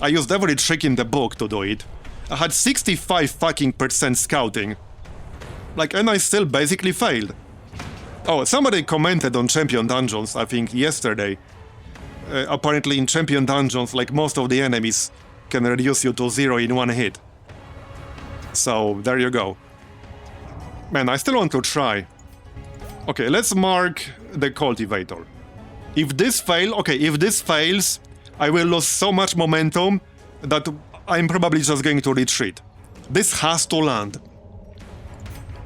I used every trick in the book to do it. I had 65 fucking % scouting. Like, and I still basically failed. Oh, somebody commented on Champion Dungeons, I think, yesterday. Apparently in Champion Dungeons, like, most of the enemies can reduce you to 0 in one hit. So, there you go. Man, I still want to try. Okay, let's mark the cultivator. If this fails, I will lose so much momentum that I'm probably just going to retreat. This has to land.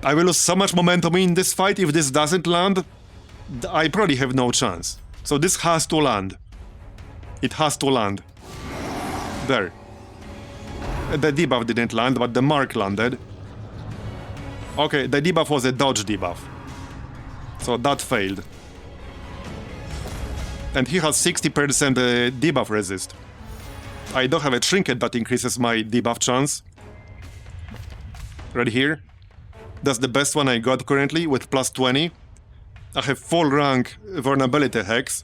I will lose so much momentum in this fight. If this doesn't land, I probably have no chance. So this has to land. It has to land. There. The debuff didn't land, but the mark landed. Okay, the debuff was a dodge debuff. So that failed. And he has 60% debuff resist. I don't have a trinket that increases my debuff chance. Right here. That's the best one I got currently with plus 20. I have full rank vulnerability hex.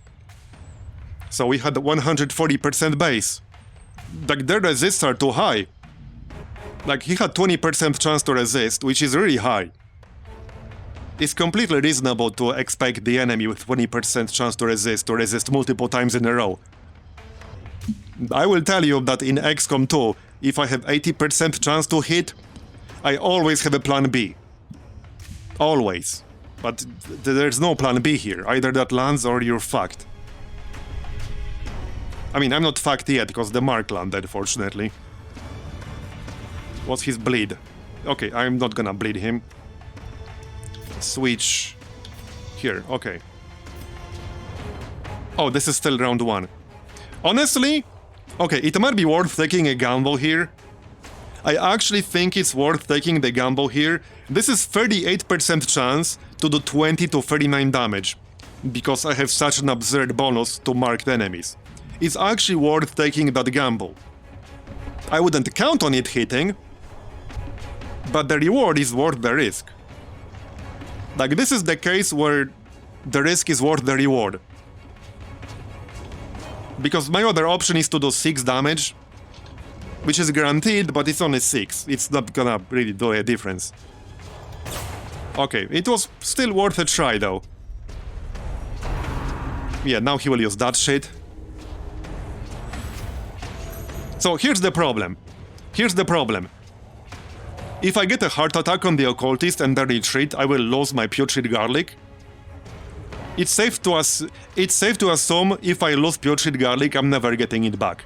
So we had 140% base. Like, their resists are too high. Like, he had 20% chance to resist, which is really high. It's completely reasonable to expect the enemy with 20% chance to resist multiple times in a row. I will tell you that in XCOM 2, if I have 80% chance to hit, I always have a plan B. Always. But there's no plan B here. Either that lands or you're fucked. I mean, I'm not fucked yet, because the mark landed, fortunately. What's his bleed? Okay, I'm not gonna bleed him. Switch... here, okay. Oh, this is still round 1. Honestly, okay, it might be worth taking a gamble here. I actually think it's worth taking the gamble here. This is 38% chance to do 20 to 39 damage, because I have such an absurd bonus to marked enemies. It's actually worth taking that gamble. I wouldn't count on it hitting, but the reward is worth the risk. Like, this is the case where the risk is worth the reward. Because my other option is to do 6 damage, which is guaranteed, but it's only 6. It's not gonna really do a difference. Okay, it was still worth a try, though. Yeah, now he will use that shit. So here's the problem. Here's the problem. If I get a heart attack on the occultist and then retreat, I will lose my putrid garlic. It's safe to assume if I lose putrid garlic, I'm never getting it back.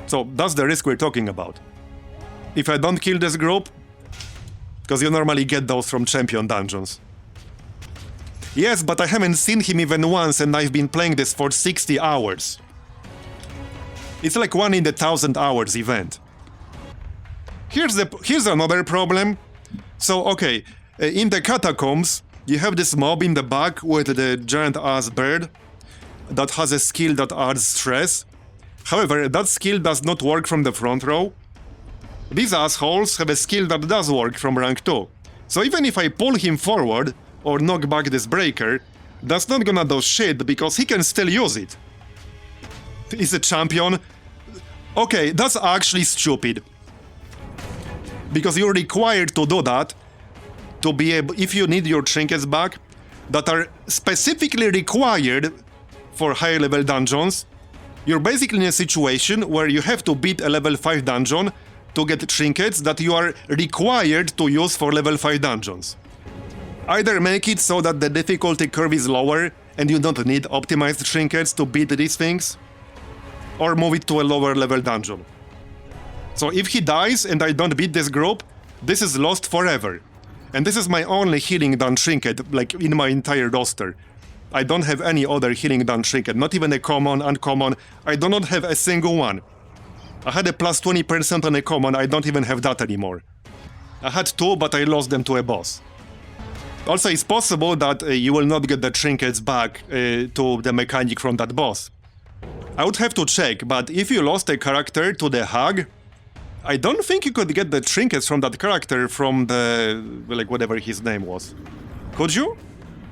So that's the risk we're talking about. If I don't kill this group, because you normally get those from champion dungeons. Yes, but I haven't seen him even once and I've been playing this for 60 hours. It's like 1 in the 1,000 hours event. Here's another problem. So, okay, in the Catacombs, you have this mob in the back with the giant ass bird that has a skill that adds stress. However, that skill does not work from the front row. These assholes have a skill that does work from rank 2. So even if I pull him forward or knock back this breaker, that's not gonna do shit because he can still use it. He's a champion. Okay, that's actually stupid. Because you're required to do that to be able, if you need your trinkets back that are specifically required for higher level dungeons, you're basically in a situation where you have to beat a level 5 dungeon to get trinkets that you are required to use for level 5 dungeons. Either make it so that the difficulty curve is lower and you don't need optimized trinkets to beat these things, or move it to a lower level dungeon. So if he dies and I don't beat this group, this is lost forever. And this is my only healing done trinket, like, in my entire roster. I don't have any other healing done trinket, not even a common, uncommon. I do not have a single one. I had a plus 20% on a common, I don't even have that anymore. I had 2, but I lost them to a boss. Also, it's possible that you will not get the trinkets back to the mechanic from that boss. I would have to check, but if you lost a character to the hag, I don't think you could get the trinkets from that character from the... like, whatever his name was. Could you?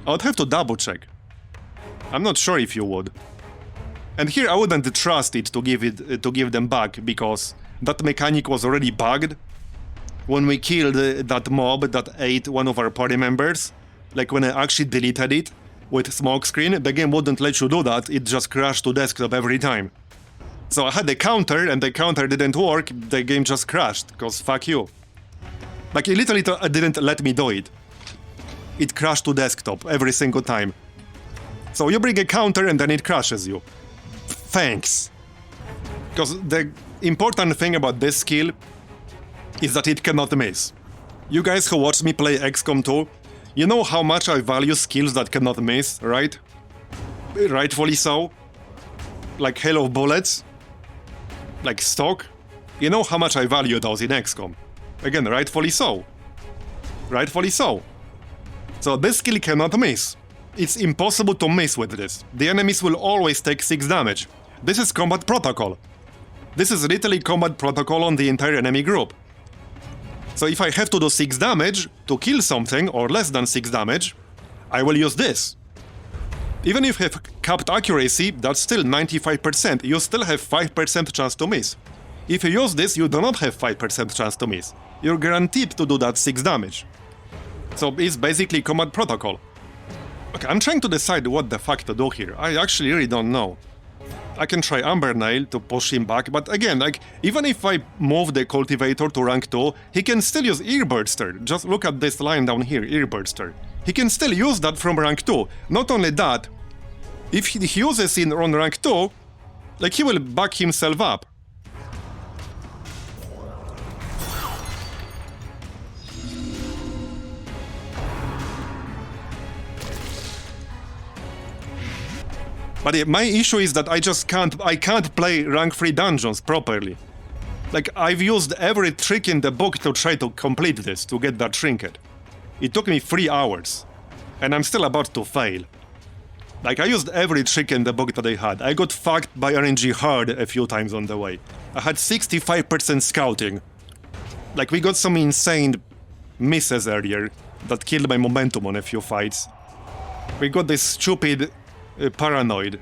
I would have to double check. I'm not sure if you would. And here I wouldn't trust it to give them back, because that mechanic was already bugged. When we killed that mob that ate one of our party members, like when I actually deleted it with smoke screen, the game wouldn't let you do that, it just crashed to desktop every time. So I had the counter, and the counter didn't work, the game just crashed, because fuck you. Like, it literally didn't let me do it. It crashed to desktop every single time. So you bring a counter and then it crashes you. Thanks. Because the important thing about this skill is that it cannot miss. You guys who watch me play XCOM 2, you know how much I value skills that cannot miss, right? Rightfully so. Like hail of bullets. Like stock. You know how much I value those in XCOM. Again, rightfully so. Rightfully so. So this skill cannot miss. It's impossible to miss with this. The enemies will always take 6 damage. This is combat protocol. This is literally combat protocol on the entire enemy group. So if I have to do 6 damage to kill something, or less than 6 damage, I will use this. Even if you have capped accuracy, that's still 95%, you still have 5% chance to miss. If you use this, you do not have 5% chance to miss. You're guaranteed to do that 6 damage. So it's basically combat protocol. Okay, I'm trying to decide what the fuck to do here. I actually really don't know. I can try Amber Nail to push him back, but again, like, even if I move the Cultivator to rank 2, he can still use Earburster. Just look at this line down here, Earburster. He can still use that from rank 2. Not only that, if he uses it on rank 2, like, he will back himself up. But yeah, my issue is that I can't play rank 3 dungeons properly. Like, I've used every trick in the book to try to complete this, to get that trinket. It took me 3 hours, and I'm still about to fail. Like, I used every trick in the book that I had. I got fucked by RNG hard a few times on the way. I had 65% scouting. Like, we got some insane misses earlier that killed my momentum on a few fights. We got this stupid paranoid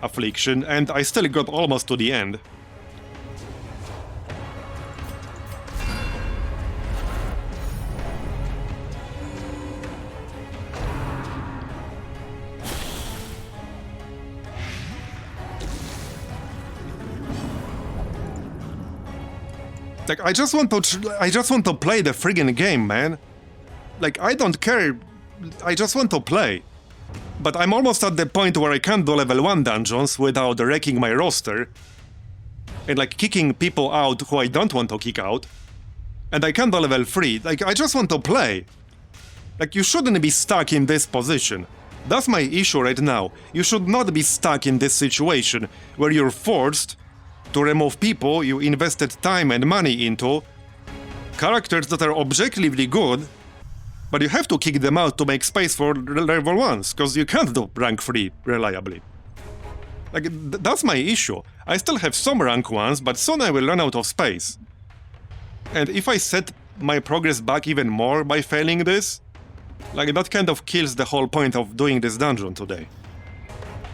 affliction, and I still got almost to the end. Like, I just want to play the friggin' game, man. Like, I don't care. I just want to play. But I'm almost at the point where I can't do level 1 dungeons without wrecking my roster. And like kicking people out who I don't want to kick out. And I can't do level 3. Like, I just want to play. Like, you shouldn't be stuck in this position. That's my issue right now. You should not be stuck in this situation where you're forced to remove people you invested time and money into, characters that are objectively good, but you have to kick them out to make space for level 1s, because you can't do rank 3 reliably. Like, that's my issue. I still have some rank 1s, but soon I will run out of space. And if I set my progress back even more by failing this, like, that kind of kills the whole point of doing this dungeon today.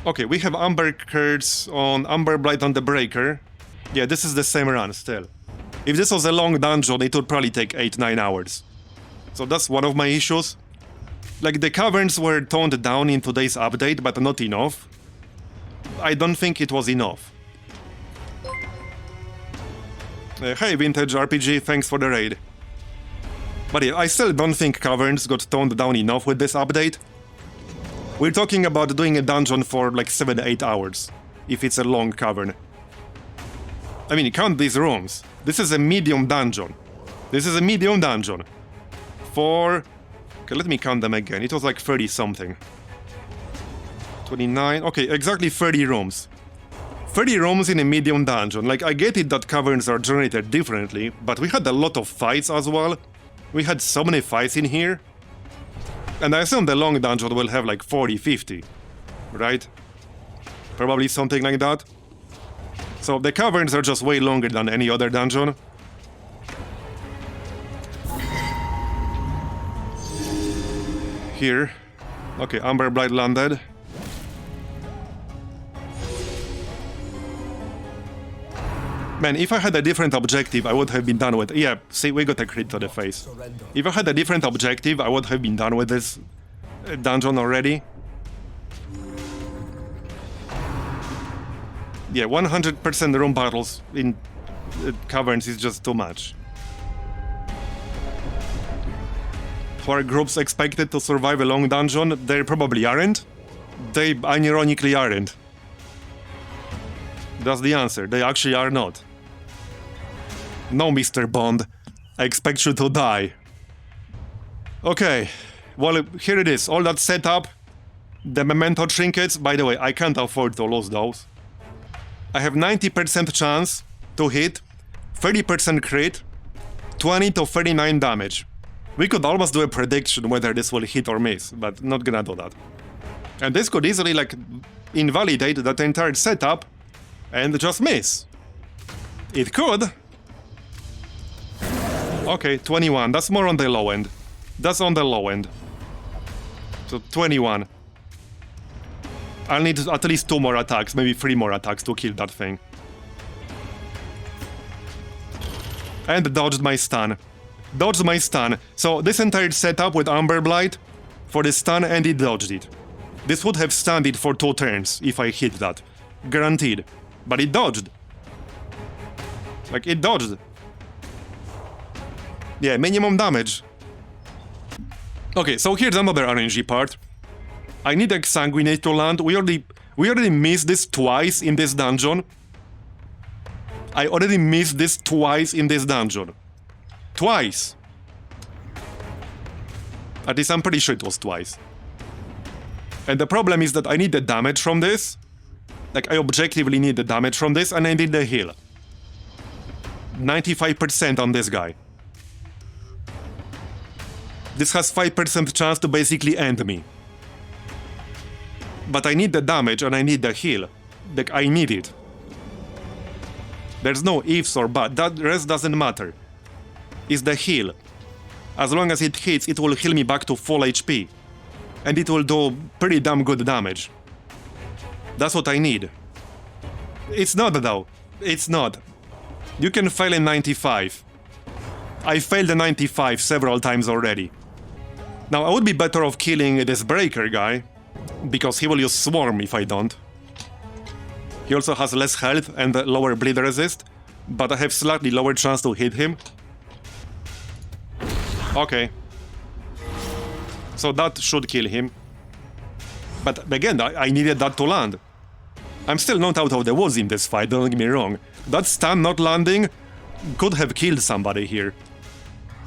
Okay, we have Amber Curds on Amber Blight on the Breaker. Yeah, this is the same run still. If this was a long dungeon, it would probably take 8-9 hours. So that's one of my issues. Like, the Caverns were toned down in today's update, but not enough. I don't think it was enough. Hey, Vintage RPG, thanks for the raid. But yeah, I still don't think Caverns got toned down enough with this update. We're talking about doing a dungeon for like 7-8 hours, if it's a long cavern. I mean, count these rooms. This is a medium dungeon. This is a medium dungeon. Okay, let me count them again. It was like 30 something. 29, okay, exactly 30 rooms. 30 rooms in a medium dungeon. Like, I get it that caverns are generated differently, but we had a lot of fights as well. We had so many fights in here. And I assume the long dungeon will have like 40, 50, right? Probably something like that. So the caverns are just way longer than any other dungeon. Here. Okay, Amber Blight landed. Man, if I had a different objective, I would have been done with... Yeah, see, we got a crit to the face. If I had a different objective, I would have been done with this dungeon already. Yeah, 100% room battles in Caverns is just too much. For groups expected to survive a long dungeon, they probably aren't. They unironically aren't. That's the answer, they actually are not. No, Mr. Bond, I expect you to die. Okay, well, here it is, all that setup. The memento trinkets, by the way, I can't afford to lose those. I have 90% chance to hit, 30% crit, 20 to 39 damage. We could almost do a prediction whether this will hit or miss, but not gonna do that. And this could easily, like, invalidate that entire setup and just miss. It could. Okay, 21. That's more on the low end. That's on the low end. So 21. I'll need at least 2 more attacks, maybe 3 more attacks to kill that thing. And dodged my stun. Dodged my stun. So this entire setup with Amber Blight for the stun, and it dodged it. This would have stunned it for 2 turns if I hit that. Guaranteed. But it dodged. Like, it dodged. Yeah, minimum damage. Okay, so here's another RNG part. I need Exsanguinate to land. We already missed this twice in this dungeon. I already missed this twice in this dungeon. Twice. At least I'm pretty sure it was twice. And the problem is that I need the damage from this. Like, I objectively need the damage from this, and I need the heal. 95% on this guy. This has 5% chance to basically end me. But I need the damage and I need the heal. Like, I need it. There's no ifs or buts. That rest doesn't matter. It's the heal. As long as it hits, it will heal me back to full HP. And it will do pretty damn good damage. That's what I need. It's not, though. It's not. You can fail in 95. I failed in 95 several times already. Now, I would be better off killing this Breaker guy, because he will use Swarm if I don't. He also has less health and lower bleed resist, but I have slightly lower chance to hit him. Okay. So that should kill him. But again, I needed that to land. I'm still not out of the woods in this fight, don't get me wrong. That stun not landing could have killed somebody here.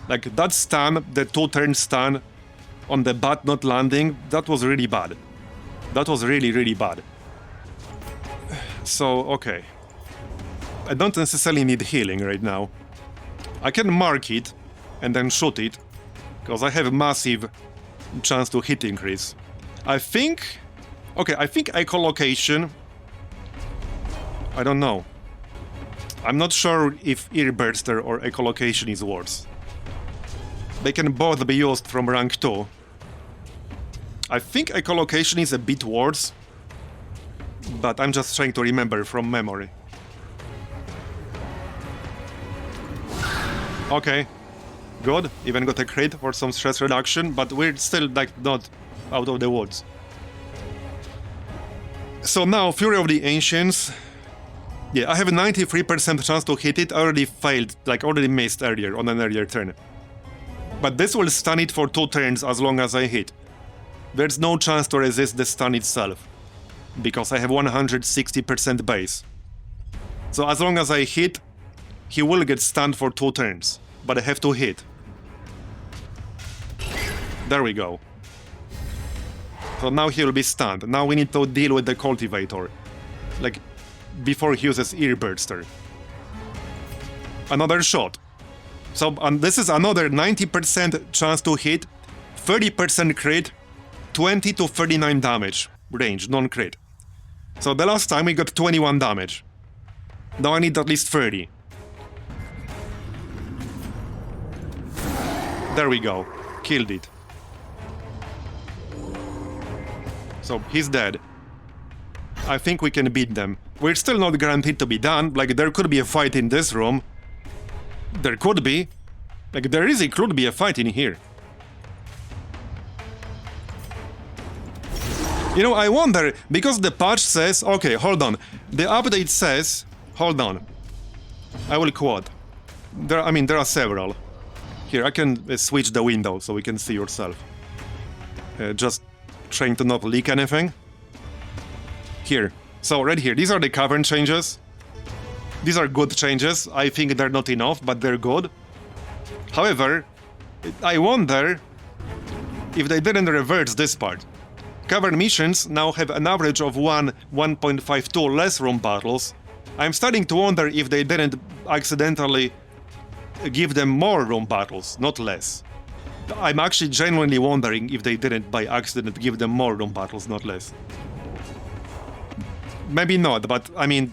Like, that stun, the 2-turn stun on the bat not landing, that was really bad. That was really, really bad. So, okay. I don't necessarily need healing right now. I can mark it and then shoot it, because I have a massive chance to hit increase. I think... Okay, I think echolocation... I don't know. I'm not sure if Earburster or echolocation is worse. They can both be used from rank 2. I think echolocation is a bit worse, but I'm just trying to remember from memory. Okay, good. Even got a crit for some stress reduction, but we're still, like, not out of the woods. So now, Fury of the Ancients. Yeah, I have a 93% chance to hit it. I already failed, like, already missed earlier on an earlier turn. But this will stun it for 2 turns as long as I hit. There's no chance to resist the stun itself, because I have 160% base. So as long as I hit, he will get stunned for 2 turns, but I have to hit. There we go. So now he will be stunned. Now we need to deal with the Cultivator, like, before he uses Earburster. Another shot. So this is another 90% chance to hit, 30% crit, 20 to 39 damage range, non-crit. So the last time we got 21 damage. Now I need at least 30. There we go. Killed it. So he's dead. I think we can beat them. We're still not guaranteed to be done. Like, there could be a fight in this room. There could be. Like, could be a fight in here. You know, I wonder, because the patch says... Okay, hold on. The update says... Hold on. I will quote. There are several. Here, I can switch the window so we can see yourself. Just trying to not leak anything. Here. So, right here, these are the Cavern changes. These are good changes. I think they're not enough, but they're good. However, I wonder if they didn't reverse this part. Cavern missions now have an average of 1.52 less room battles. I'm starting to wonder if they didn't accidentally give them more room battles, not less. I'm actually genuinely wondering if they didn't by accident give them more room battles, not less. Maybe not, but I mean,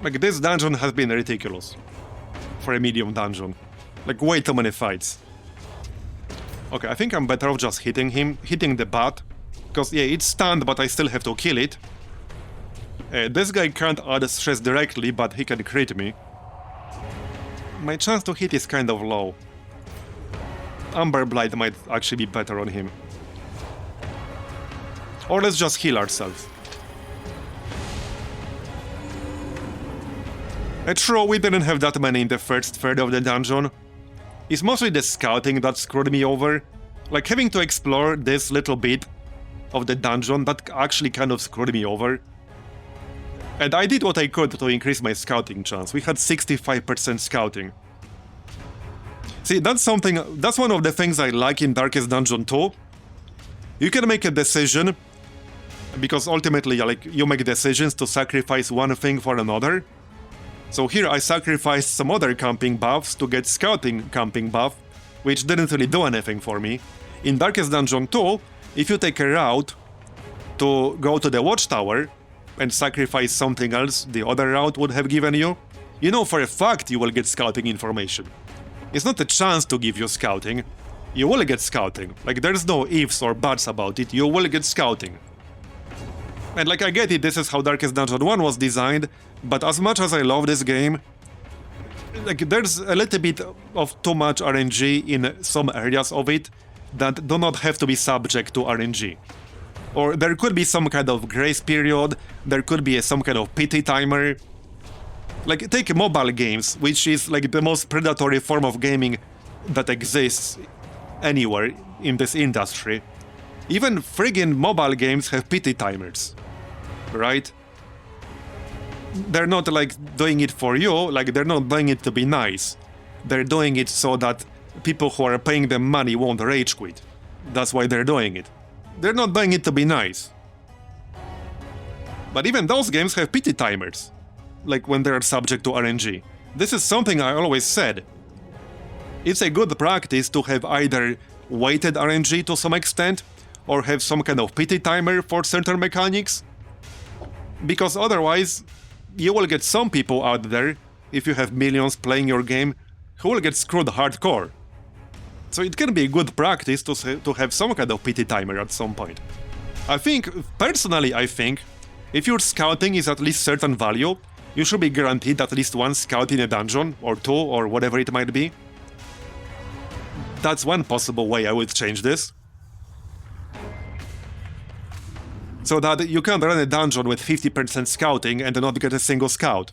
like, this dungeon has been ridiculous for a medium dungeon. Like, way too many fights. Okay, I think I'm better off just hitting the bat. Because, yeah, it's stunned, but I still have to kill it. This guy can't add stress directly, but he can crit me. My chance to hit is kind of low. Amber Blight might actually be better on him. Or let's just heal ourselves. True, we didn't have that many in the first third of the dungeon. It's mostly the scouting that screwed me over. Like, having to explore this little bit of the dungeon, that actually kind of screwed me over. And I did what I could to increase my scouting chance. We had 65% scouting. See, that's one of the things I like in Darkest Dungeon 2. You can make a decision, because ultimately, like, you make decisions to sacrifice one thing for another. So here I sacrificed some other camping buffs to get scouting camping buff, which didn't really do anything for me. In Darkest Dungeon 2, if you take a route to go to the watchtower and sacrifice something else the other route would have given you, you know for a fact you will get scouting information. It's not a chance to give you scouting. You will get scouting. Like, there's no ifs or buts about it, you will get scouting. And like, I get it, this is how Darkest Dungeon 1 was designed, but as much as I love this game, like, there's a little bit of too much RNG in some areas of it that do not have to be subject to RNG. Or there could be some kind of grace period, there could be some kind of pity timer. Like, take mobile games, which is like the most predatory form of gaming that exists anywhere in this industry. Even friggin' mobile games have pity timers, right? They're not like doing it for you, like they're not doing it to be nice. They're doing it so that people who are paying them money won't rage quit. That's why they're doing it. They're not doing it to be nice. But even those games have pity timers, like when they're subject to RNG. This is something I always said. It's a good practice to have either weighted RNG to some extent, or have some kind of pity timer for certain mechanics. Because otherwise, you will get some people out there, if you have millions playing your game, who will get screwed hardcore. So it can be a good practice to have some kind of pity timer at some point. Personally I think, if your scouting is at least certain value, you should be guaranteed at least one scout in a dungeon, or two, or whatever it might be. That's one possible way I would change this. So that you can't run a dungeon with 50% scouting and not get a single scout.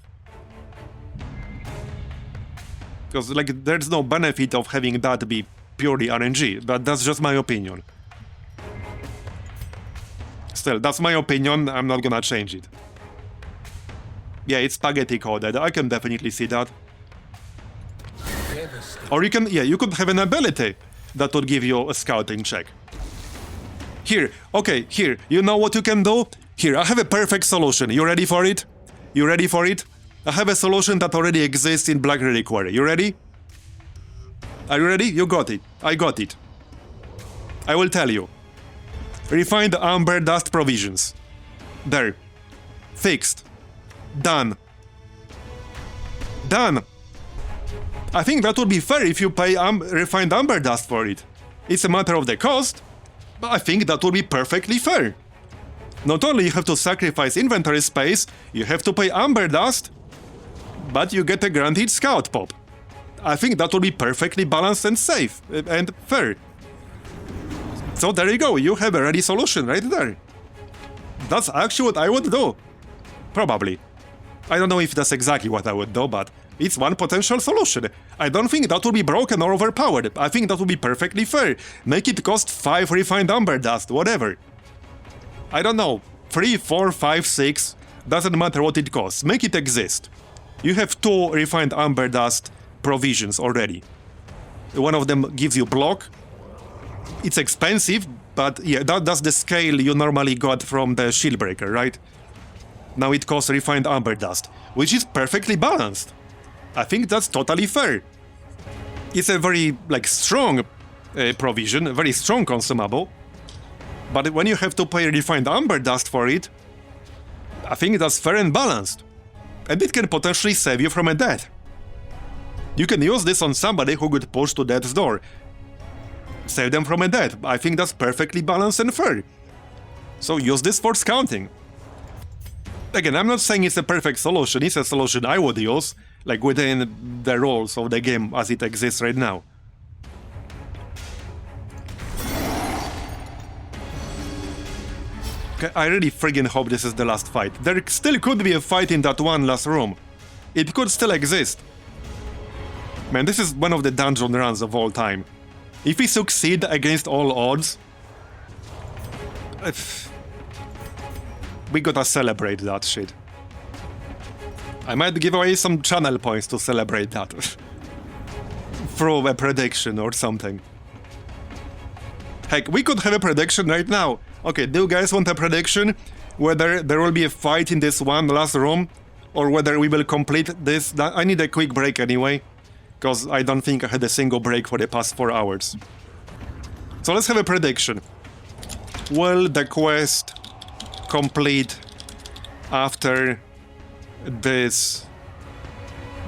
Because, like, there's no benefit of having that be purely RNG, but that's just my opinion. Still, that's my opinion, I'm not gonna change it. Yeah, it's spaghetti coded, I can definitely see that. Or you could have an ability that would give you a scouting check. Here, you know what you can do? Here, I have a perfect solution. You ready for it? You ready for it? I have a solution that already exists in Black Reliquary. You ready? Are you ready? You got it. I got it. I will tell you. Refined amber dust provisions. There. Fixed. Done. Done. I think that would be fair if you pay refined amber dust for it. It's a matter of the cost, but I think that would be perfectly fair. Not only you have to sacrifice inventory space, you have to pay amber dust, but you get a guaranteed scout pop. I think that would be perfectly balanced and safe and fair. So there you go, you have a ready solution right there. That's actually what I would do. Probably. I don't know if that's exactly what I would do, but it's one potential solution. I don't think that would be broken or overpowered. I think that would be perfectly fair. Make it cost 5 refined amber dust, whatever. I don't know, 3, 4, 5, 6, doesn't matter what it costs. Make it exist. You have 2 refined amber dust provisions already. One of them gives you block. It's expensive, but yeah, that's the scale you normally got from the shield breaker, right? Now it costs refined amber dust, which is perfectly balanced. I think that's totally fair. It's a very, strong provision, a very strong consumable. But when you have to pay refined amber dust for it, I think that's fair and balanced. And it can potentially save you from a death. You can use this on somebody who could push to death's door. Save them from a death. I think that's perfectly balanced and fair. So use this for scouting. Again, I'm not saying it's a perfect solution. It's a solution I would use, within the rules of the game as it exists right now. Okay, I really friggin' hope this is the last fight. There still could be a fight in that one last room. It could still exist. Man, this is one of the dungeon runs of all time. If we succeed against all odds, we gotta celebrate that shit. I might give away some channel points to celebrate that. Through a prediction or something. Heck, we could have a prediction right now. Okay, do you guys want a prediction? Whether there will be a fight in this one last room, or whether we will complete this? I need a quick break anyway, because I don't think I had a single break for the past 4 hours. So let's have a prediction. Will the quest complete after this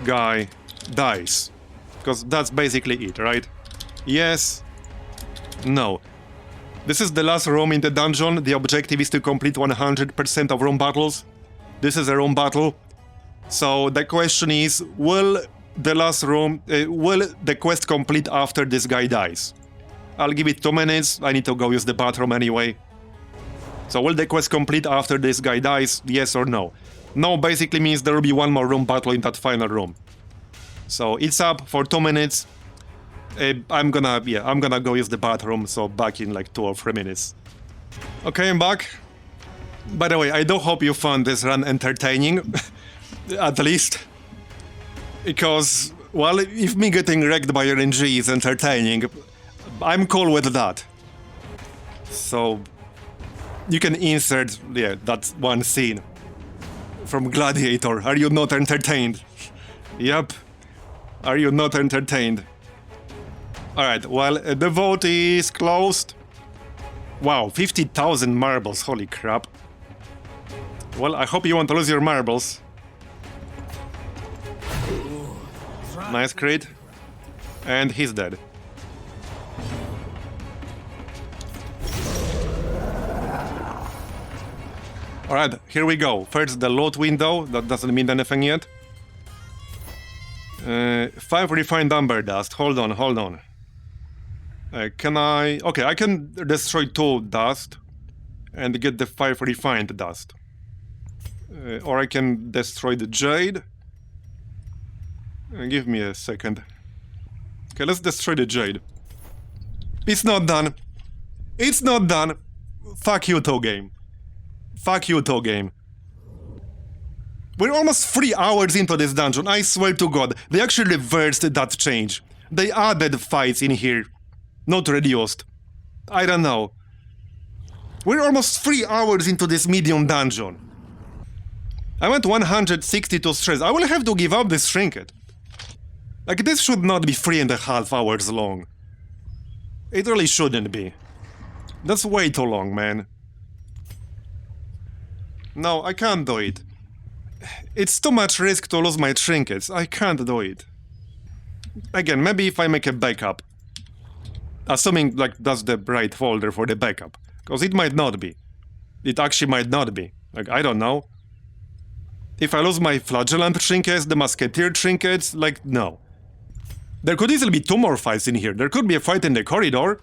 guy dies? Because that's basically it, right? Yes. No. This is the last room in the dungeon. The objective is to complete 100% of room battles. This is a room battle. So the question is, will the last room, will the quest complete after this guy dies? I'll give it 2 minutes. I need to go use the bathroom anyway. So will the quest complete after this guy dies? Yes or no? No basically means there will be one more room battle in that final room. So it's up for 2 minutes. I'm gonna go use the bathroom, so back in 2 or 3 minutes. Okay, I'm back. By the way, I do hope you found this run entertaining, at least. Because, well, if me getting wrecked by RNG is entertaining, I'm cool with that. So, you can insert, that one scene from Gladiator. Are you not entertained? Yep. Are you not entertained? Alright, well, the vote is closed. Wow, 50,000 marbles, holy crap. Well, I hope you won't lose your marbles. Nice crit. And he's dead. Alright, here we go. First the loot window, that doesn't mean anything yet. 5 refined amber dust, hold on. Can I... Okay, I can destroy 2 dust and get the 5 refined dust. Or I can destroy the jade. Give me a second. Okay, let's destroy the jade. It's not done. It's not done. Fuck you, TOE game. Fuck you, TOE game. We're almost 3 hours into this dungeon, I swear to god. They actually reversed that change. They added fights in here. Not reduced. I don't know. We're almost 3 hours into this medium dungeon. I went 162 stress. I will have to give up this trinket. This should not be 3.5 hours long. It really shouldn't be. That's way too long, man. No, I can't do it. It's too much risk to lose my trinkets. I can't do it. Again, maybe if I make a backup. Assuming, like, that's the right folder for the backup. Because it might not be. It actually might not be. Like, I don't know. If I lose my flagellant trinkets, the musketeer trinkets, like, no. There could easily be 2 more fights in here. There could be a fight in the corridor.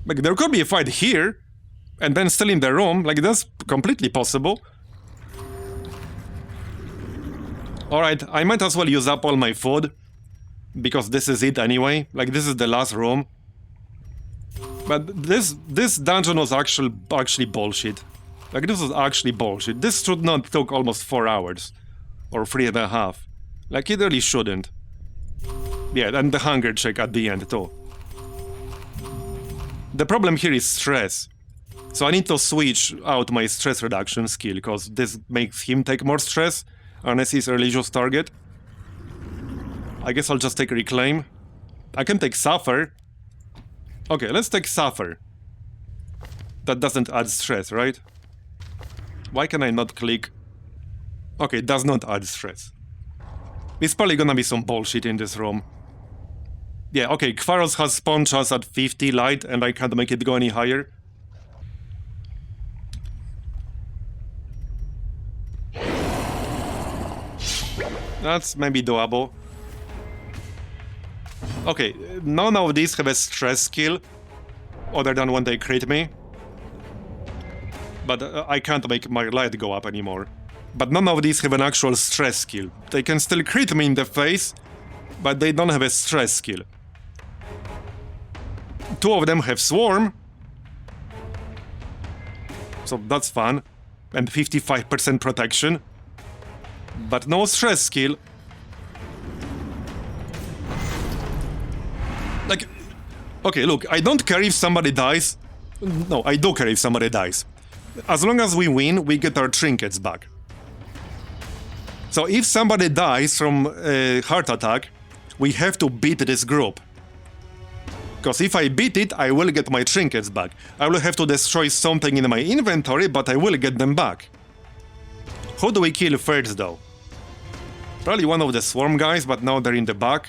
Like, there could be a fight here. And then still in the room. Like, that's completely possible. Alright, I might as well use up all my food. Because this is it anyway. Like, this is the last room. But this dungeon was actually bullshit. Like, this was actually bullshit. This should not took almost 4 hours. Or 3.5. Like, it really shouldn't. Yeah, and the hunger check at the end, too. The problem here is stress. So I need to switch out my stress reduction skill, because this makes him take more stress, unless he's a religious target. I guess I'll just take Reclaim. I can take Suffer. Okay, let's take Suffer. That doesn't add stress, right? Why can I not click? Okay, it does not add stress. It's probably gonna be some bullshit in this room. Yeah, okay, Kvaros has spawn chance at 50 light, and I can't make it go any higher. That's maybe doable. Okay, none of these have a stress skill, other than when they crit me. But I can't make my light go up anymore. But none of these have an actual stress skill. They can still crit me in the face, but they don't have a stress skill. 2 of them have Swarm. So that's fun. And 55% protection. But no stress skill. Like, okay, look, I don't care if somebody dies. No, I do care if somebody dies. As long as we win, we get our trinkets back. So if somebody dies from a heart attack, we have to beat this group. Because if I beat it, I will get my trinkets back. I will have to destroy something in my inventory, but I will get them back. Who do we kill first, though? Probably one of the swarm guys, but now they're in the back.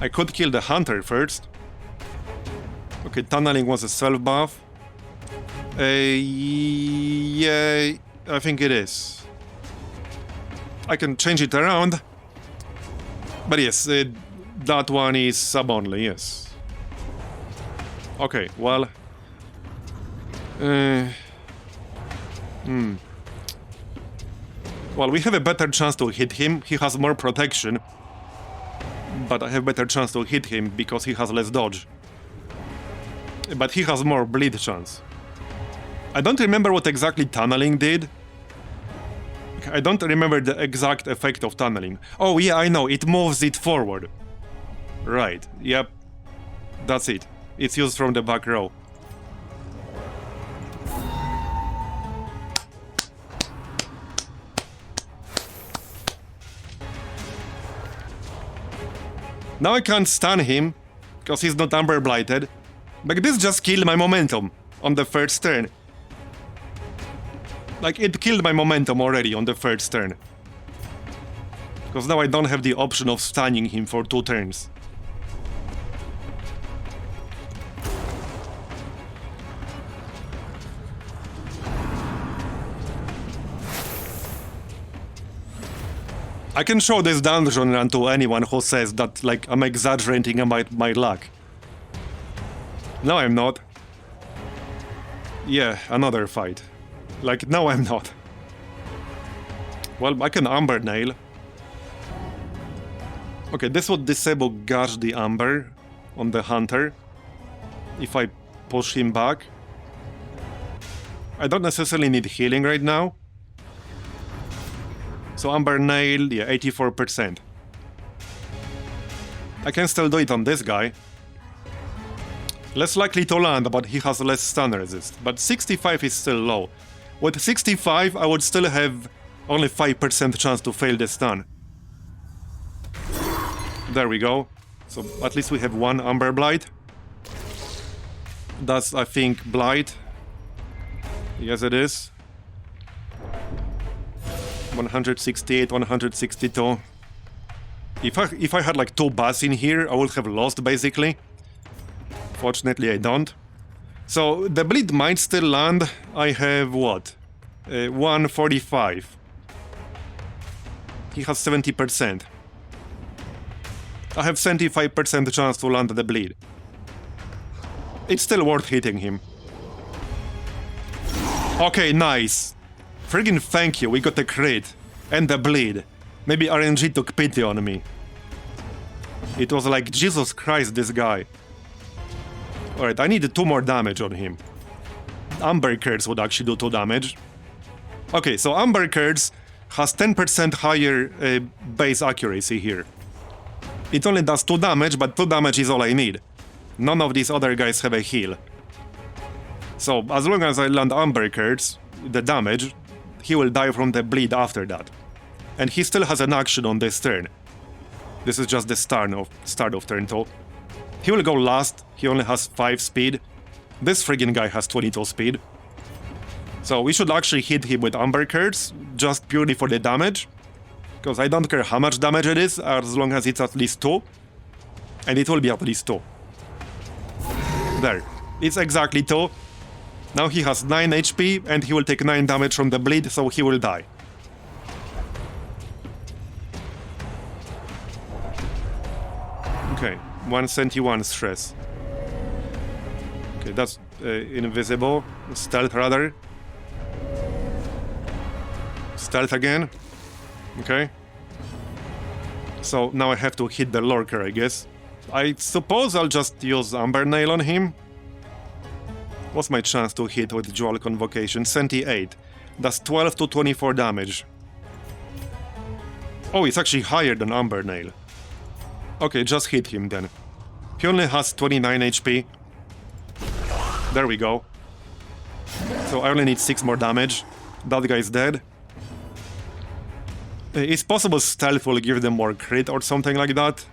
I could kill the hunter first. Okay, tunneling was a self-buff. Yeah, I think it is. I can change it around. But yes, that one is sub-only, yes. Okay, well... Well, we have a better chance to hit him. He has more protection. But I have better chance to hit him because he has less dodge. But he has more bleed chance. I don't remember what exactly tunneling did. I don't remember the exact effect of tunneling. Oh yeah, I know, it moves it forward. Right, yep. That's it. It's used from the back row. Now I can't stun him, because he's not Amber Blighted. But this just killed my momentum on the first turn. Like, it killed my momentum already on the first turn. Because now I don't have the option of stunning him for 2 turns. I can show this dungeon run to anyone who says that, like, I'm exaggerating about my luck. No, I'm not. Yeah, another fight. Like, no, I'm not. Well, I can Amber Nail. Okay, this would disable Gush the Amber on the Hunter. If I push him back. I don't necessarily need healing right now. So Amber Nail, yeah, 84%. I can still do it on this guy. Less likely to land, but he has less stun resist. But 65 is still low. With 65, I would still have only 5% chance to fail the stun. There we go. So at least we have 1 Amber Blight. That's, I think, Blight. Yes, it is. 168, 162. If I had like 2 bats in here, I would have lost, basically. Fortunately, I don't. So, the bleed might still land. I have, what? 145. He has 70%. I have 75% chance to land the bleed. It's still worth hitting him. Okay, nice. Friggin' thank you, we got the crit. And the bleed. Maybe RNG took pity on me. It was like, Jesus Christ, this guy. Alright, I needed 2 more damage on him. Amber Curse would actually do 2 damage. Okay, so Amber Curse has 10% higher base accuracy here. It only does 2 damage, but 2 damage is all I need. None of these other guys have a heal. So, as long as I land Amber Curse, the damage, he will die from the bleed after that. And he still has an action on this turn. This is just the start of turn 2. He will go last, he only has 5 speed. This friggin' guy has 22 speed. So we should actually hit him with Amber Curse, just purely for the damage. Because I don't care how much damage it is, as long as it's at least 2. And it will be at least 2. There. It's exactly 2. Now he has 9 HP, and he will take 9 damage from the bleed, so he will die. Okay, 171 stress. Okay, that's invisible. Stealth, rather. Stealth again. Okay. So now I have to hit the lurker, I guess. I suppose I'll just use Amber Nail on him. What's my chance to hit with Dual Convocation? 78. That's 12 to 24 damage. Oh, it's actually higher than Amber Nail. Okay, just hit him then. He only has 29 HP. There we go. So I only need 6 more damage. That guy's dead. It's possible Stealth will give them more crit or something like that.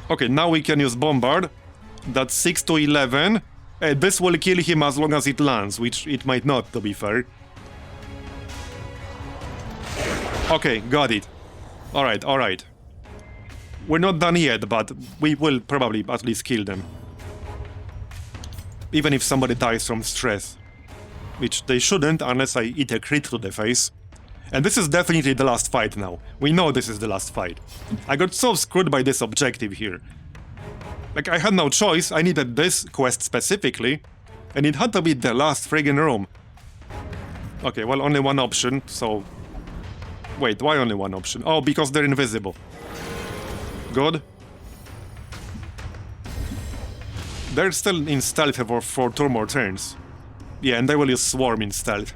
Okay, now we can use Bombard. That's 6 to 11. This will kill him as long as it lands, which it might not, to be fair. Okay, got it. Alright, alright. We're not done yet, but we will probably at least kill them. Even if somebody dies from stress. Which they shouldn't, unless I eat a crit to the face. And this is definitely the last fight now. We know this is the last fight. I got so screwed by this objective here. Like, I had no choice, I needed this quest specifically, and it had to be the last friggin' room. Okay, well, only one option, so... Wait, why only one option? Oh, because they're invisible. Good. They're still in stealth for 2 more turns. Yeah, and they will use Swarm in stealth.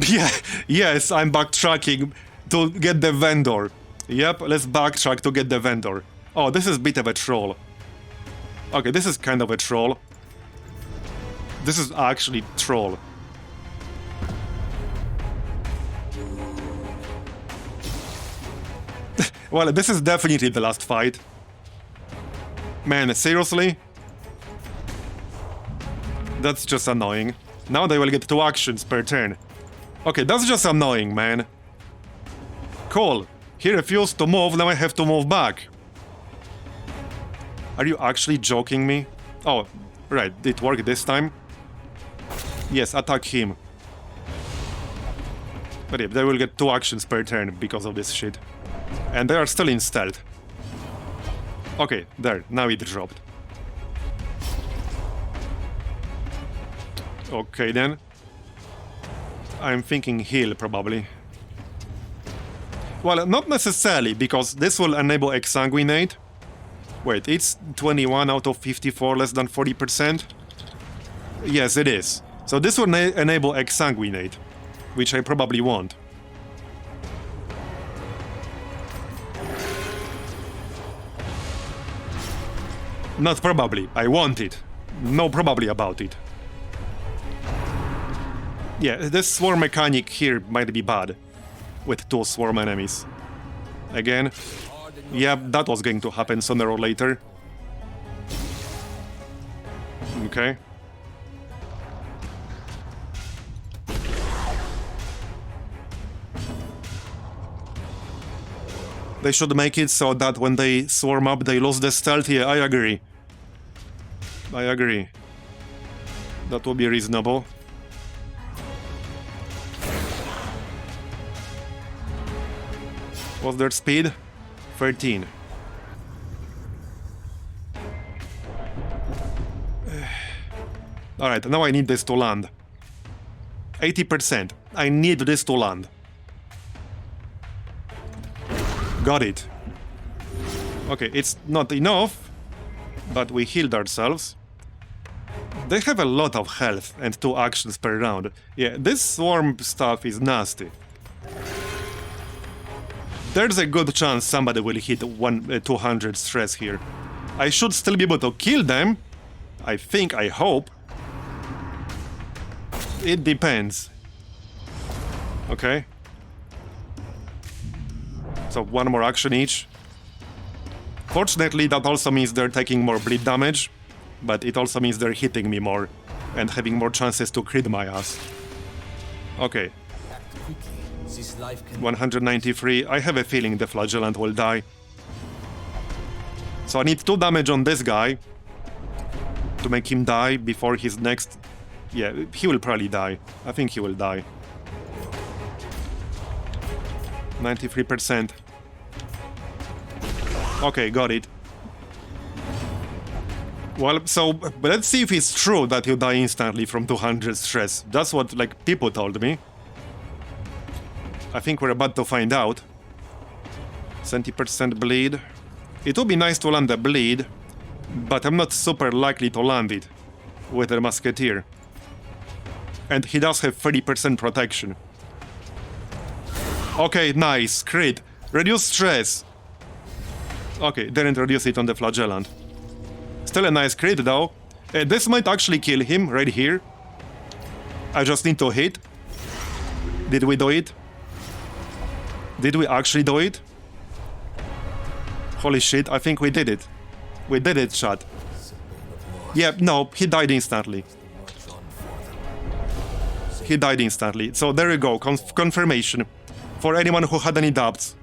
Yeah, yes, I'm backtracking to get the vendor. Yep, let's backtrack to get the vendor. Oh, this is a bit of a troll. Okay, this is kind of a troll. This is actually troll. Well, this is definitely the last fight. Man, seriously? That's just annoying. Now they will get 2 actions per turn. Okay, that's just annoying, man. Cool. He refused to move, now I have to move back. Are you actually joking me? Oh, right, did it work this time? Yes, attack him. But yeah, they will get 2 actions per turn because of this shit. And they are still in stealth. Okay, there, now it dropped. Okay then. I'm thinking heal, probably. Well, not necessarily, because this will enable Exsanguinate. Wait, it's 21 out of 54, less than 40%? Yes, it is. So this will enable Exsanguinate, which I probably want. Not probably, I want it. No probably about it. Yeah, this swarm mechanic here might be bad. With 2 swarm enemies. Again. Yeah, that was going to happen sooner or later. Okay. They should make it so that when they swarm up, they lose the stealth. Yeah, I agree. I agree. That would be reasonable. What's their speed? 13. Alright, now I need this to land. 80%. I need this to land. Got it. Okay, it's not enough, but we healed ourselves. They have a lot of health and 2 actions per round. Yeah, this swarm stuff is nasty. There's a good chance somebody will hit 200 stress here. I should still be able to kill them. I think, I hope. It depends. Okay. So 1 more action each. Fortunately, that also means they're taking more bleed damage, but it also means they're hitting me more and having more chances to crit my ass. Okay. 193. I have a feeling the flagellant will die. So I need 2 damage on this guy to make him die before his next... Yeah, he will probably die. I think he will die. 93%. Okay, got it. Well, so let's see if it's true that you die instantly from 200 stress. That's what, like, people told me. I think we're about to find out. 70% bleed. It would be nice to land a bleed, but I'm not super likely to land it with a musketeer. And he does have 30% protection. Okay, nice. Crit. Reduce stress. Okay, didn't reduce it on the flagellant. Still a nice crit, though. This might actually kill him, right here. I just need to hit. Did we do it? Did we actually do it? Holy shit, I think we did it. We did it, chat. Yeah, no, he died instantly. He died instantly. So there you go, confirmation. For anyone who had any doubts.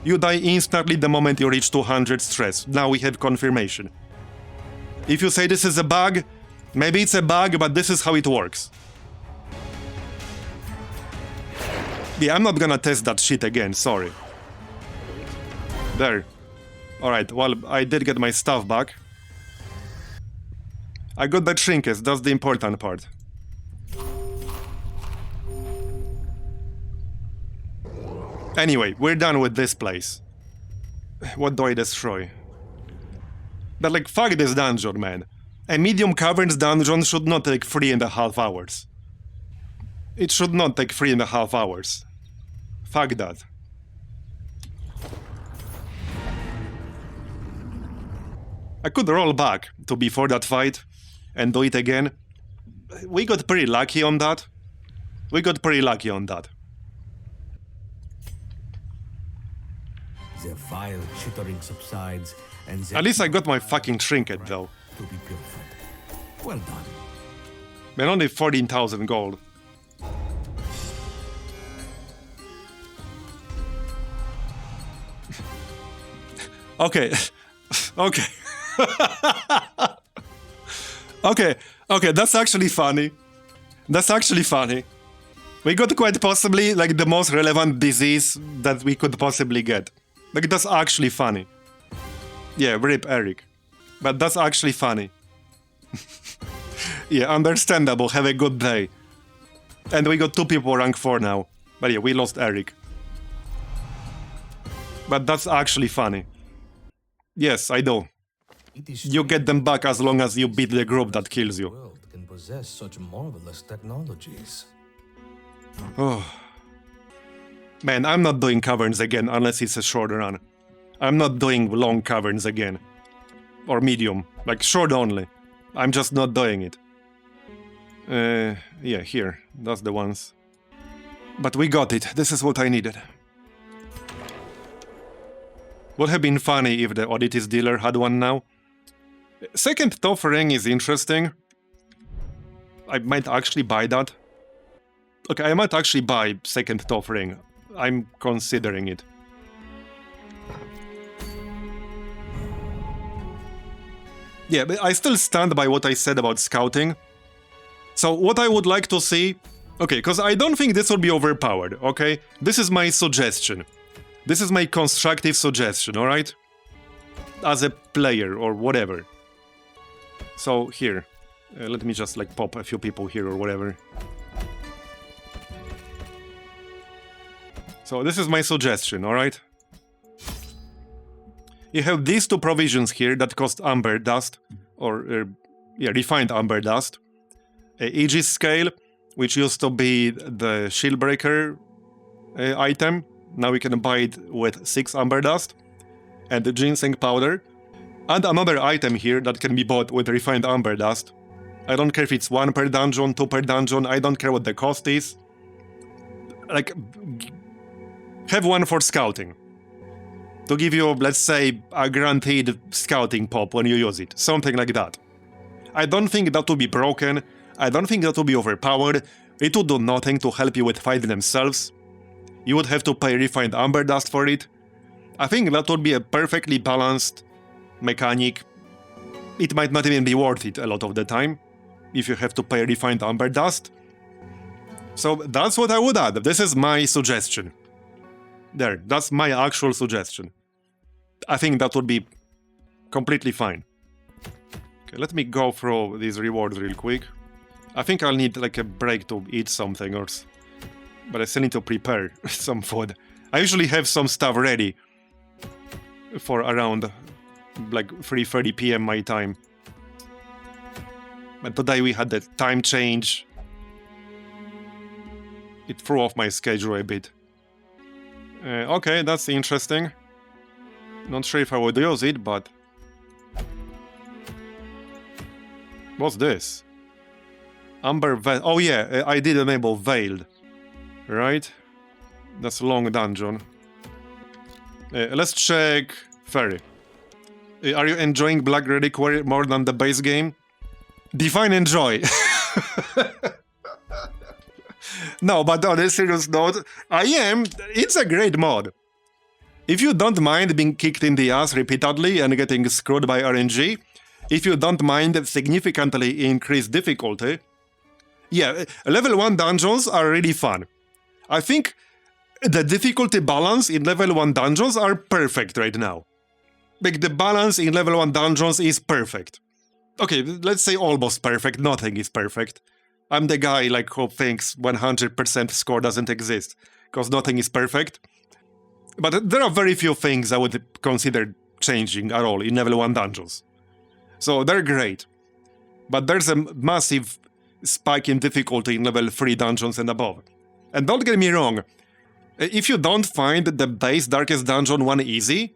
You die instantly the moment you reach 200 stress. Now we have confirmation. If you say this is a bug, maybe it's a bug, but this is how it works. Yeah, I'm not gonna test that shit again, sorry. There. Alright, well, I did get my stuff back. I got the trinkets, that's the important part. Anyway, we're done with this place. What do I destroy? But like, fuck this dungeon, man. A medium Caverns dungeon should not take 3.5 hours. It should not take 3.5 hours. Fuck that. I could roll back to before that fight and do it again. We got pretty lucky on that. The vile chittering subsides, and at least I got my fucking trinket, though. to be purified. Well done. Man, only 14,000 gold. Okay. Okay. Okay, that's actually funny. We got quite possibly, like, the most relevant disease that we could possibly get. Like, that's actually funny. Yeah, rip Eric. But that's actually funny. Yeah, understandable. Have a good day. And we got 2 people rank 4 now. But yeah, we lost Eric. But that's actually funny. Yes, I do. You get them back as long as you beat the group that kills you. World can possess such marvelous technologies. Oh. Man, I'm not doing caverns again unless it's a short run. I'm not doing long caverns again. Or medium. Like, short only. I'm just not doing it. Yeah, here. That's the ones. But we got it. This is what I needed. Would have been funny if the Oddities dealer had one now. Second top ring is interesting. I might actually buy that. Okay, I might actually buy second top ring. I'm considering it. Yeah, but I still stand by what I said about scouting. So what I would like to see... Okay, because I don't think this will be overpowered, okay? This is my suggestion. This is my constructive suggestion, alright? As a player or whatever. So here, let me just like pop a few people here or whatever. So this is my suggestion, alright? You have these two provisions here that cost amber dust, or yeah, refined amber dust. Aegis scale, which used to be the shield breaker item. Now we can buy it with 6 amber dust. And the ginseng powder. And another item here that can be bought with refined amber dust. I don't care if it's 1 per dungeon, 2 per dungeon, I don't care what the cost is. Like, have one for scouting. To give you, let's say, a guaranteed scouting pop when you use it. Something like that. I don't think that will be broken. I don't think that will be overpowered. It would do nothing to help you with fighting themselves. You would have to pay refined amber dust for it. I think that would be a perfectly balanced mechanic. It might not even be worth it a lot of the time, if you have to pay refined amber dust. So that's what I would add. This is my suggestion. There, that's my actual suggestion. I think that would be completely fine. Okay, let me go through these rewards real quick. I think I'll need like a break to eat something but I still need to prepare some food. I usually have some stuff ready for around like 3:30 PM my time. But today we had the time change. It threw off my schedule a bit. Okay, that's interesting. Not sure if I would use it, but... What's this? Amber Veil. Oh yeah, I did enable Veiled. Right? That's a long dungeon. Let's check Fairy. Are you enjoying Black Reliquary more than the base game? Define enjoy. No, but on a serious note, I am. It's a great mod. If you don't mind being kicked in the ass repeatedly and getting screwed by RNG, if you don't mind significantly increased difficulty, yeah, level 1 dungeons are really fun. I think the difficulty balance in level 1 dungeons are perfect right now. Like, the balance in level 1 dungeons is perfect. Okay, let's say almost perfect, nothing is perfect. I'm the guy, like, who thinks 100% score doesn't exist, because nothing is perfect. But there are very few things I would consider changing at all in level 1 dungeons. So they're great. But there's a massive spike in difficulty in level 3 dungeons and above. And don't get me wrong, if you don't find the base Darkest Dungeon 1 easy,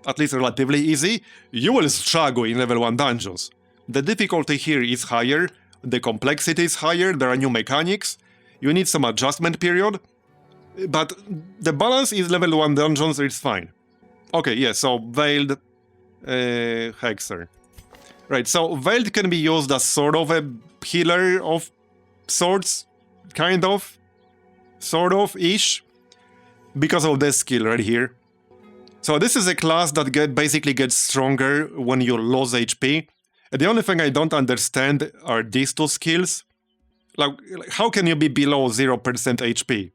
at least relatively easy, you will struggle in level 1 dungeons. The difficulty here is higher, the complexity is higher, there are new mechanics, you need some adjustment period, but the balance is level 1 dungeons, it's fine. Okay, yeah, so Veiled Hexer. Right, so Veiled can be used as sort of a healer of sorts, kind of, sort of-ish, because of this skill right here. So this is a class that basically gets stronger when you lose HP. The only thing I don't understand are these two skills. Like how can you be below 0% HP?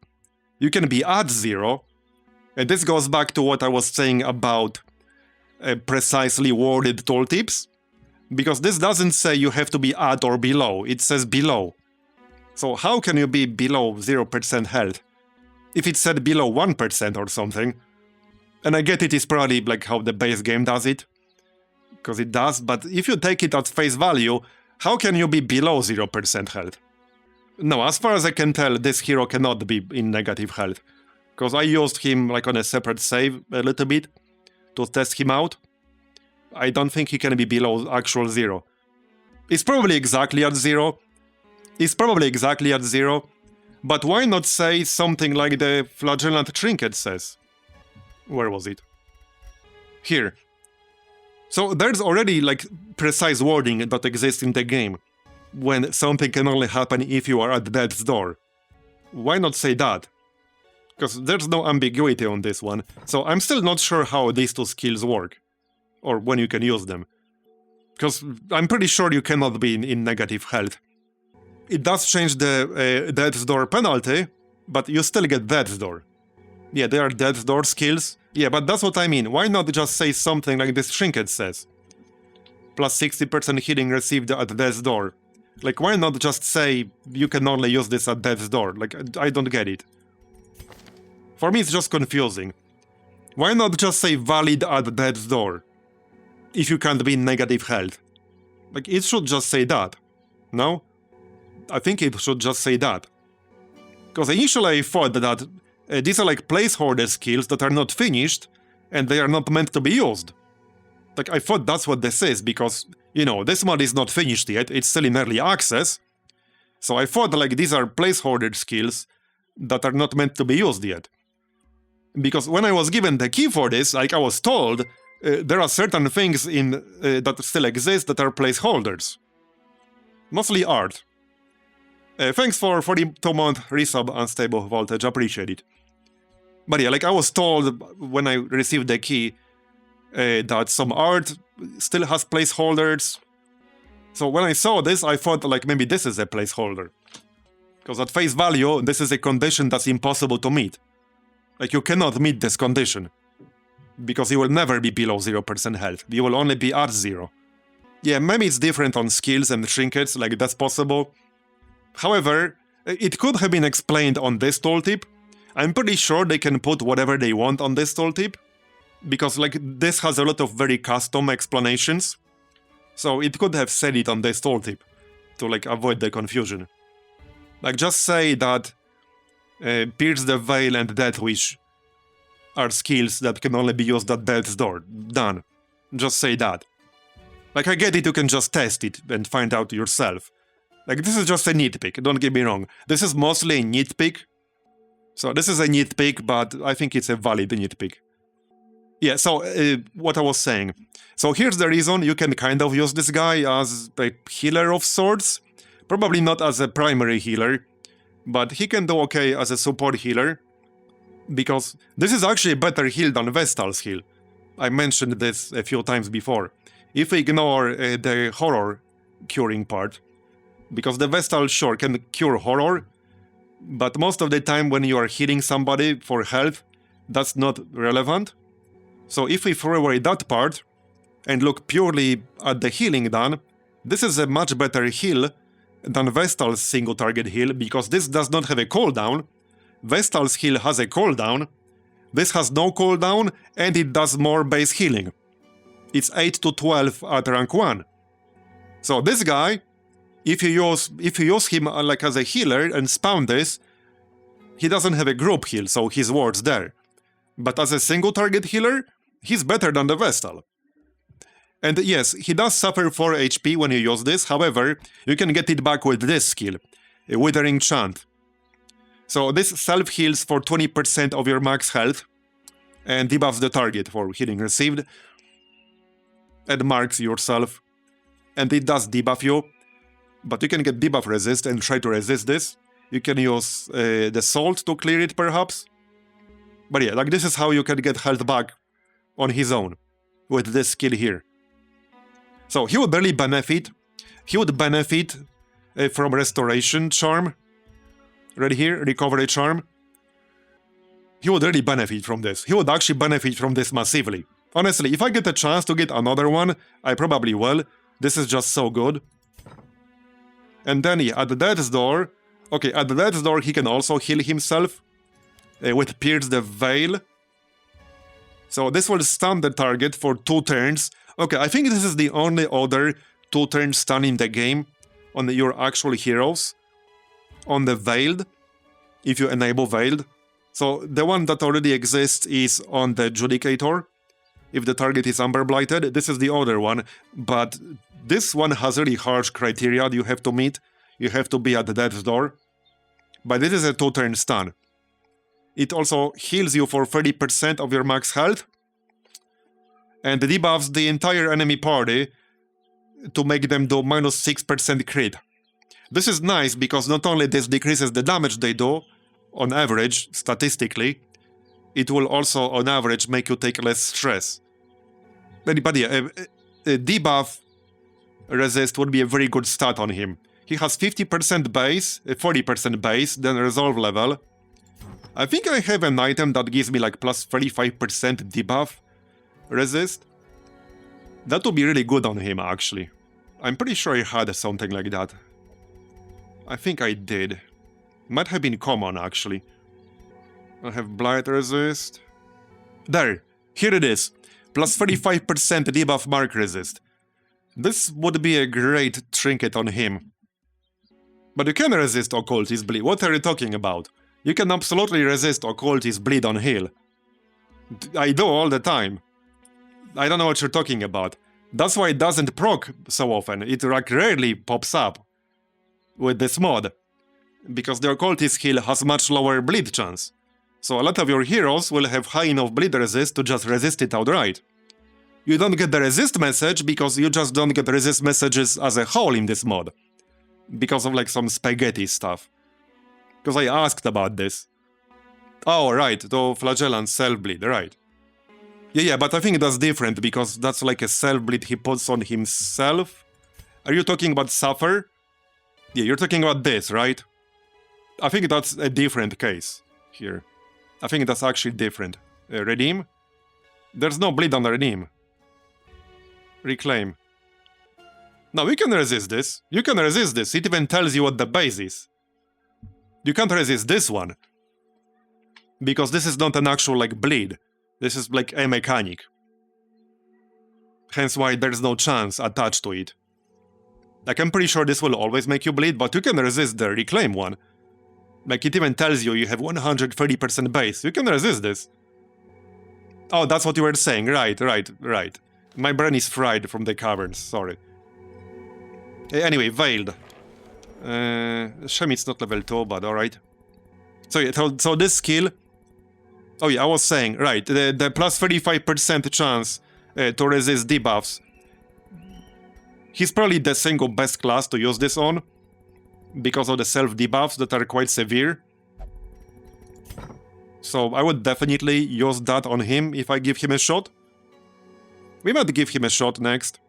You can be at 0. And this goes back to what I was saying about precisely worded tooltips. Because this doesn't say you have to be at or below, it says below. So how can you be below 0% health? If it said below 1% or something. And I get it is probably like how the base game does it. Because it does, but if you take it at face value, how can you be below 0% health? No, as far as I can tell, this hero cannot be in negative health. Because I used him like on a separate save a little bit to test him out. I don't think he can be below actual 0. It's probably exactly at 0. It's probably exactly at 0. But why not say something like the Flagellant Trinket says? Where was it? Here. So there's already like precise wording that exists in the game. when something can only happen if you are at death's door. Why not say that? Because there's no ambiguity on this one, so I'm still not sure how these two skills work, or when you can use them. Because I'm pretty sure you cannot be in negative health. It does change the death's door penalty, but you still get death's door. Yeah, they are death's door skills. Yeah, but that's what I mean. Why not just say something like this trinket says? Plus 60% healing received at death's door. Like, why not just say you can only use this at death's door? Like, I don't get it. For me, it's just confusing. Why not just say valid at death's door? If you can't be in negative health. Like, it should just say that. No? I think it should just say that. Because initially I thought that these are like placeholder skills that are not finished, and they are not meant to be used. Like, I thought that's what this is, because, you know, this mod is not finished yet, it's still in early access. So I thought, like, these are placeholder skills that are not meant to be used yet. Because when I was given the key for this, like I was told, there are certain things in that still exist that are placeholders. Mostly art. Thanks for 42-month resub unstable voltage, appreciate it. But yeah, like I was told when I received the key that some art still has placeholders. So when I saw this, I thought like maybe this is a placeholder. Because at face value, this is a condition that's impossible to meet. Like you cannot meet this condition. Because you will never be below 0% health, you will only be at 0. Yeah, maybe it's different on skills and trinkets, like that's possible. However, it could have been explained on this tooltip. I'm pretty sure they can put whatever they want on this tooltip, because like this has a lot of very custom explanations. So it could have said it on this tooltip, to like avoid the confusion. Like just say that Pierce the Veil and Death Wish are skills that can only be used at Death's Door. Done. Just say that. Like I get it, you can just test it and find out yourself. Like this is just a nitpick, don't get me wrong. This is mostly a nitpick. So this is a nitpick, but I think it's a valid nitpick. Yeah, so what I was saying. So here's the reason you can kind of use this guy as a healer of sorts. Probably not as a primary healer, but he can do okay as a support healer. Because this is actually a better heal than Vestal's heal. I mentioned this a few times before. If we ignore the horror curing part, because the Vestal sure can cure horror, but most of the time when you are healing somebody for health, that's not relevant. So if we throw away that part and look purely at the healing done, this is a much better heal than Vestal's single target heal, because this does not have a cooldown. Vestal's heal has a cooldown, this has no cooldown, and it does more base healing. It's 8 to 12 at rank 1. So this guy, if you use him like as a healer and spawn this, he doesn't have a group heal, so his ward's there. But as a single target healer, he's better than the Vestal. And yes, he does suffer 4 HP when you use this, however, you can get it back with this skill, a Withering Chant. So this self-heals for 20% of your max health, and debuffs the target for healing received, and marks yourself, and it does debuff you, but you can get debuff resist and try to resist this. You can use the salt to clear it perhaps. But yeah, like this is how you can get health back on his own, with this skill here. So he would really benefit, from Restoration Charm, right here, Recovery Charm. He would really benefit from this. He would actually benefit from this massively. Honestly, if I get a chance to get another one, I probably will. This is just so good. And then yeah, at the Death's Door, okay, at the Death's Door he can also heal himself with Pierce the Veil. So this will stun the target for 2 turns. Okay, I think this is the only other 2-turn stun in the game on your actual heroes. On the Veiled, if you enable Veiled. So the one that already exists is on the Judicator. If the target is Amber Blighted, this is the other one. But this one has really harsh criteria you have to meet. You have to be at the Death's Door. But this is a 2-turn stun. It also heals you for 30% of your max health. And debuffs the entire enemy party to make them do -6% crit This is nice because not only this decreases the damage they do, on average, statistically, it will also, on average, make you take less stress. But yeah, a debuff resist would be a very good stat on him. He has 50% base, 40% base, then resolve level. I think I have an item that gives me like plus 35% debuff resist. That would be really good on him, actually. I'm pretty sure I had something like that. I think I did. Might have been common, actually. I have blight resist. There, here it is. Plus 35% debuff mark resist. This would be a great trinket on him. But you can resist Occultist Bleed. What are you talking about? You can absolutely resist Occultist Bleed on heal. I do all the time. I don't know what you're talking about. That's why it doesn't proc so often. It like rarely pops up with this mod. Because the Occultist heal has much lower bleed chance. So a lot of your heroes will have high enough bleed resist to just resist it outright. You don't get the resist message because you just don't get resist messages as a whole in this mod. Because of like some spaghetti stuff. Because I asked about this. Oh, right, to Flagellant self-bleed, right. Yeah, but I think that's different because that's like a self-bleed he puts on himself. Are you talking about Suffer? Yeah, you're talking about this, right? I think that's a different case here. I think that's actually different. Redeem? There's no bleed on the Redeem. Reclaim. No, you can resist this. You can resist this. It even tells you what the base is. You can't resist this one. Because this is not an actual, like, bleed. This is, like, a mechanic. Hence why there's no chance attached to it. Like, I'm pretty sure this will always make you bleed, but you can resist the reclaim one. Like, it even tells you you have 130% base. You can resist this. Oh, that's what you were saying. Right. My brain is fried from the caverns, sorry. Anyway, Veiled. Shame it's not level 2, but alright. So yeah, so this skill... Oh yeah, I was saying, right, the plus 35% chance to resist debuffs. He's probably the single best class to use this on. Because of the self-debuffs that are quite severe. So I would definitely use that on him if I give him a shot. We might give him a shot next.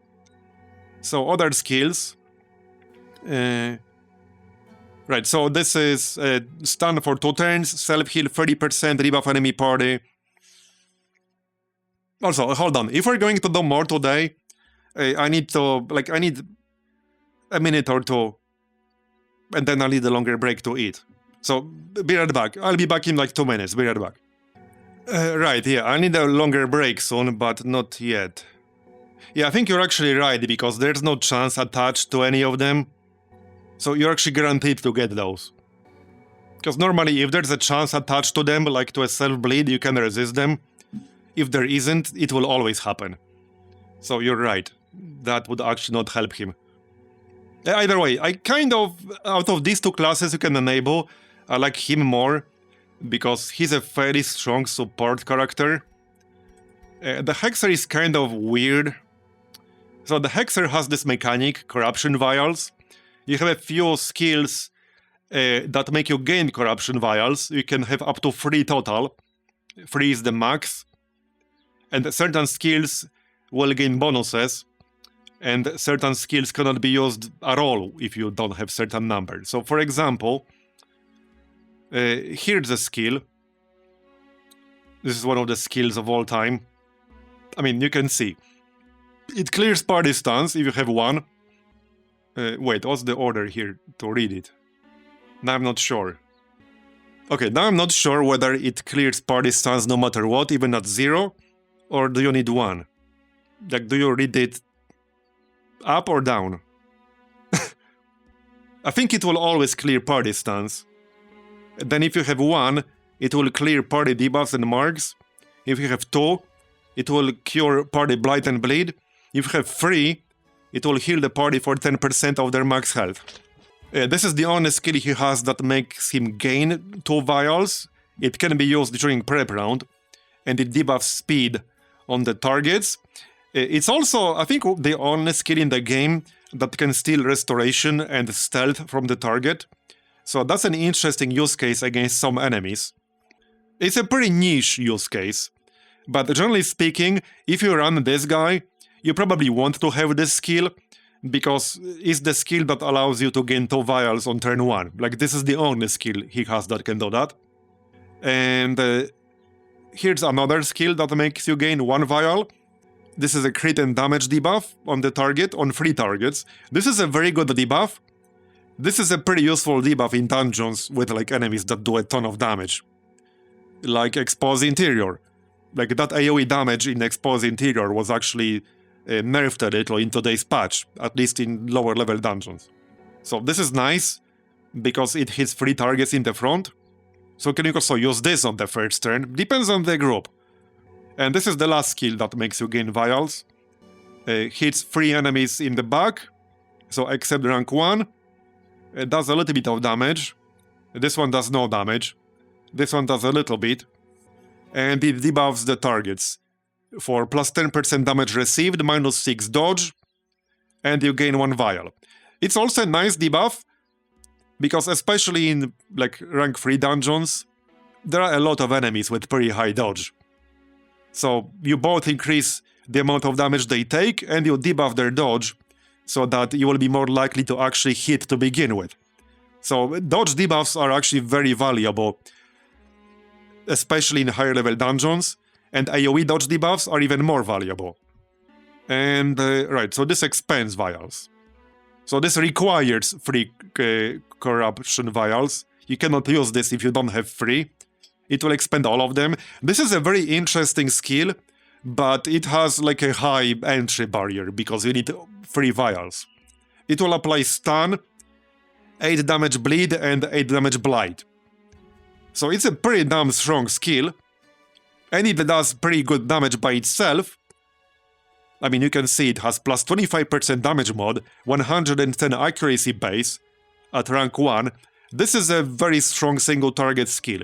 So other skills. Right, so this is stun for 2 turns, self-heal 30%, rebuff enemy party. Also, hold on, if we're going to do more today, I need a minute or two. And then I'll need a longer break to eat. So, be right back. I'll be back in like 2 minutes. Be right back. Right, yeah, I need a longer break soon, but not yet. Yeah, I think you're actually right, because there's no chance attached to any of them. So you're actually guaranteed to get those. Because normally, if there's a chance attached to them, like to a self-bleed, you can resist them. If there isn't, it will always happen. So you're right. That would actually not help him. Either way, I kind of, out of these 2 classes you can enable, I like him more, because he's a very strong support character. The Hexer is kind of weird. So the Hexer has this mechanic, Corruption Vials. You have a few skills that make you gain Corruption Vials. You can have up to 3 total. 3 is the max. And certain skills will gain bonuses. And certain skills cannot be used at all if you don't have certain numbers. So, for example, here's a skill. This is one of the skills of all time. I mean, you can see. It clears party stance if you have 1. Wait, what's the order here to read it? Now I'm not sure. Okay, now I'm not sure whether it clears party stance no matter what, even at 0, or do you need 1? Like, do you read it up or down? I think it will always clear party stance. Then if you have 1, it will clear party debuffs and marks. If you have 2, it will cure party blight and bleed. If you have 3, it will heal the party for 10% of their max health. This is the only skill he has that makes him gain 2 vials. It can be used during prep round, and it debuffs speed on the targets. It's also, I think, the only skill in the game that can steal restoration and stealth from the target. So that's an interesting use case against some enemies. It's a pretty niche use case, but generally speaking, if you run this guy, you probably want to have this skill, because it's the skill that allows you to gain 2 vials on turn 1. Like, this is the only skill he has that can do that. And here's another skill that makes you gain 1 vial. This is a crit and damage debuff on the target, on 3 targets. This is a very good debuff. This is a pretty useful debuff in dungeons with like enemies that do a ton of damage. Like Expose Interior. Like that AoE damage in Expose Interior was actually nerfed a little in today's patch, at least in lower level dungeons. So this is nice, because it hits 3 targets in the front. So can you also use this on the first turn? Depends on the group. And this is the last skill that makes you gain vials. Hits 3 enemies in the back, so except rank 1. It does a little bit of damage. This one does no damage. This one does a little bit. And it debuffs the targets for plus 10% damage received, minus 6 dodge, and you gain 1 vial. It's also a nice debuff, because especially in like rank 3 dungeons, there are a lot of enemies with pretty high dodge. So you both increase the amount of damage they take, and you debuff their dodge, so that you will be more likely to actually hit to begin with. So dodge debuffs are actually very valuable, especially in higher level dungeons, and AoE dodge debuffs are even more valuable. And right, so this expands vials. So this requires 3 corruption vials. You cannot use this if you don't have 3. It will expend all of them. This is a very interesting skill, but it has like a high entry barrier because you need 3 vials. It will apply stun, 8 damage bleed, and 8 damage blight. So it's a pretty damn strong skill, and it does pretty good damage by itself. I mean, you can see it has plus 25% damage mod, 110 accuracy base at rank 1. This is a very strong single target skill,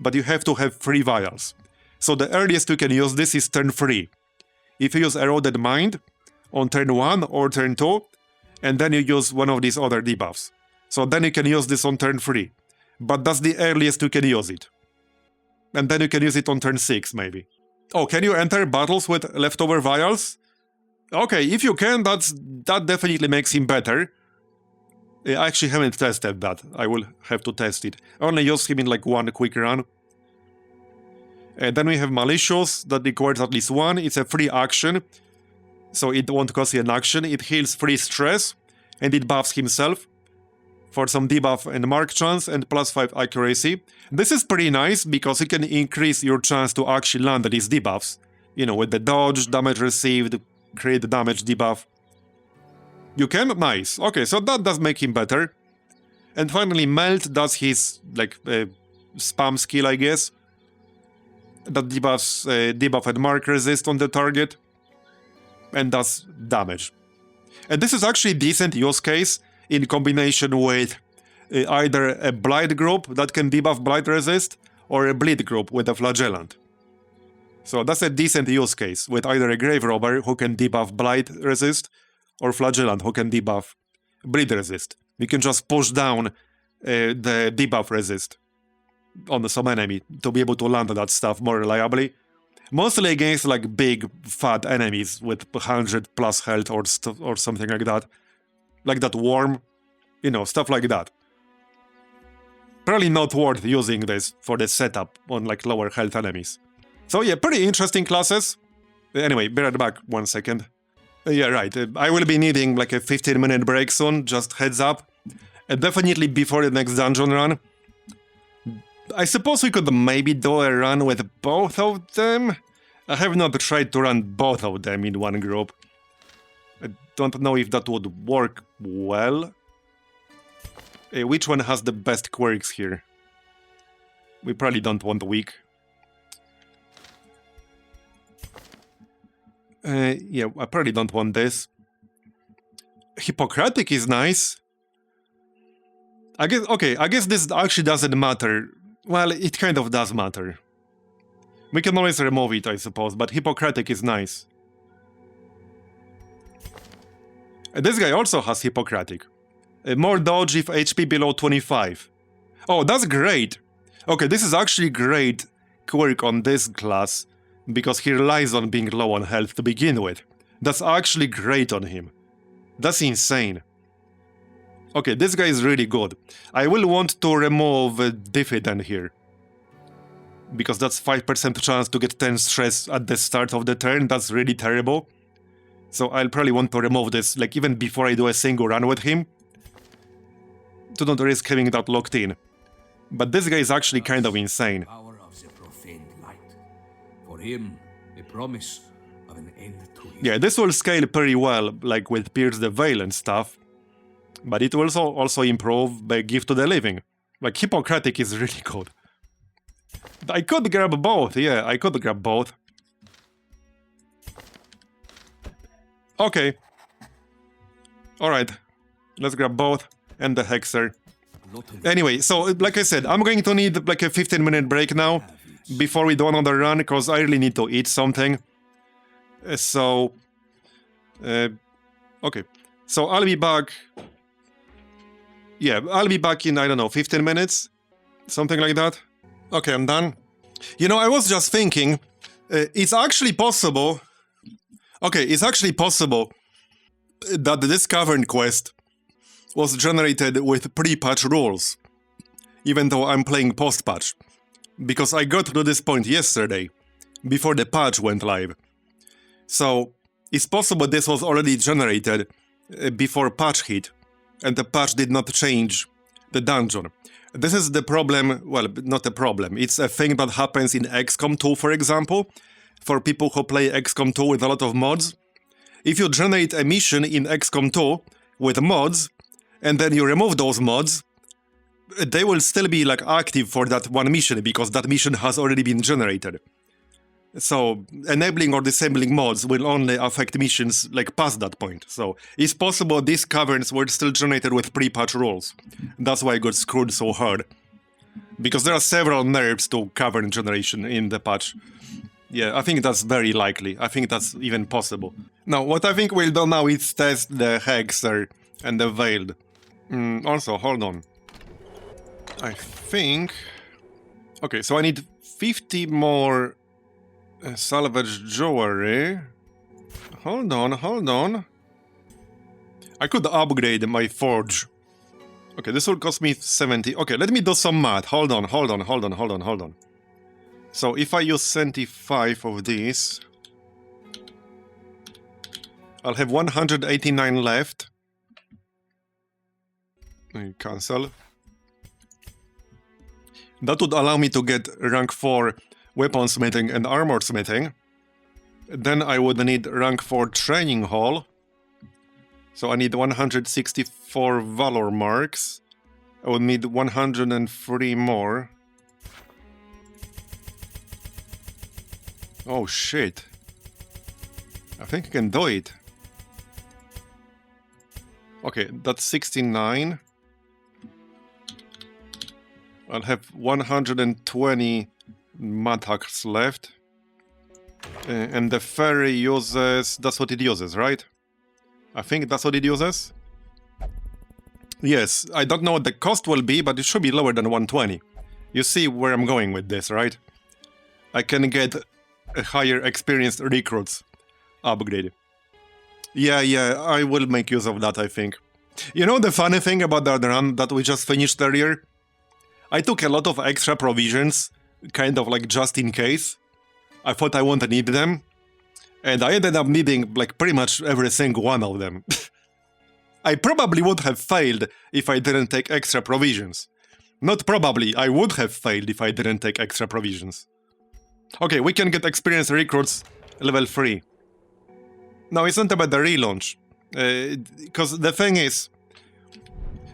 but you have to have 3 vials. So the earliest you can use this is turn 3. If you use Eroded Mind on turn 1 or turn 2, and then you use one of these other debuffs. So then you can use this on turn 3. But that's the earliest you can use it. And then you can use it on turn 6, maybe. Oh, can you enter battles with leftover vials? Okay, if you can, that definitely makes him better. I actually haven't tested that. I will have to test it. I only use him in like 1 quick run. And then we have Malicious, that requires at least 1. It's a free action, so it won't cost you an action. It heals 3 stress, and it buffs himself for some debuff and mark chance and plus 5 accuracy. This is pretty nice because you can increase your chance to actually land these debuffs. You know, with the dodge, damage received, crit damage debuff. You can? Nice. Okay, so that does make him better. And finally, Melt does his, like, spam skill, I guess. That debuffs debuff and mark resist on the target. And does damage. And this is actually a decent use case in combination with either a Blight group that can debuff Blight resist, or a Bleed group with a Flagellant. So that's a decent use case, with either a Grave Robber who can debuff Blight resist, or Flagellant who can debuff Bleed resist. You can just push down the debuff resist on some enemy to be able to land that stuff more reliably. Mostly against like big, fat enemies with 100 plus health or something like that. Like that worm, you know, stuff like that. Probably not worth using this for the setup on like lower health enemies. So yeah, pretty interesting classes. Anyway, be right back 1 second. Yeah, right, I will be needing like a 15-minute break soon, just heads up. Definitely before the next dungeon run. I suppose we could maybe do a run with both of them. I have not tried to run both of them in one group. I don't know if that would work well. Which one has the best quirks here? We probably don't want weak. Yeah, I probably don't want this. Hippocratic is nice. I guess this actually doesn't matter. Well, it kind of does matter. We can always remove it, I suppose, but Hippocratic is nice. This guy also has Hippocratic. More dodge if HP below 25. Oh, that's great. Okay, this is actually great quirk on this class, because he relies on being low on health to begin with. That's actually great on him. That's insane. Okay, this guy is really good. I will want to remove Diffident here, because that's 5% chance to get 10 stress at the start of the turn. That's really terrible. So I'll probably want to remove this, like, even before I do a single run with him, to not risk having that locked in. But this guy is actually kind of insane. Power of the profaned light. For him, a promise of an end to his... Yeah, this will scale pretty well, like with Pierce the Veil and stuff. But it will also improve by Gift to the Living. Like, Hippocratic is really good. I could grab both, yeah, I could grab both. Okay. Alright. Let's grab both. And the Hexer. Anyway, so, like I said, I'm going to need like a 15-minute break now before we do another run, because I really need to eat something. Okay. So, I'll be back... Yeah, I'll be back in, I don't know, 15 minutes? Something like that. Okay, I'm done. You know, I was just thinking, it's actually possible... Okay, it's actually possible that this Cavern quest was generated with pre-patch rules, even though I'm playing post-patch, because I got to this point yesterday, before the patch went live. So, it's possible this was already generated before patch hit, and the patch did not change the dungeon. This is the problem, well, not a problem, it's a thing that happens in XCOM 2, for example, for people who play XCOM 2 with a lot of mods. If you generate a mission in XCOM 2 with mods, and then you remove those mods, they will still be like active for that one mission, because that mission has already been generated. So, enabling or disabling mods will only affect missions like past that point. So, it's possible these caverns were still generated with pre-patch rules. That's why I got screwed so hard. Because there are several nerfs to cavern generation in the patch. Yeah, I think that's very likely. I think that's even possible. Now, what I think we'll do now is test the Hexer and the Veiled. Also, hold on. I think... Okay, so I need 50 more salvage jewelry. Hold on. I could upgrade my forge. Okay, this will cost me 70. Okay, let me do some math. Hold on. So if I use 75 of these, I'll have 189 left. Cancel. That would allow me to get rank 4 weaponsmithing and armor smithing. Then I would need rank 4 training hall. So I need 164 valor marks. I would need 103 more. Oh shit. I think I can do it. Okay, that's 69. I'll have 120 Mataks left. And the ferry uses... That's what it uses, right? I think that's what it uses. Yes, I don't know what the cost will be, but it should be lower than 120. You see where I'm going with this, right? I can get a higher experienced recruits upgrade. Yeah, I will make use of that, I think. You know the funny thing about the run that we just finished earlier? I took a lot of extra provisions, kind of like just in case. I thought I wouldn't need them. And I ended up needing like pretty much every single one of them. I probably would have failed if I didn't take extra provisions. Not probably, I would have failed if I didn't take extra provisions. Okay, we can get experienced recruits level 3. No, it's not about the relaunch. Because the thing is,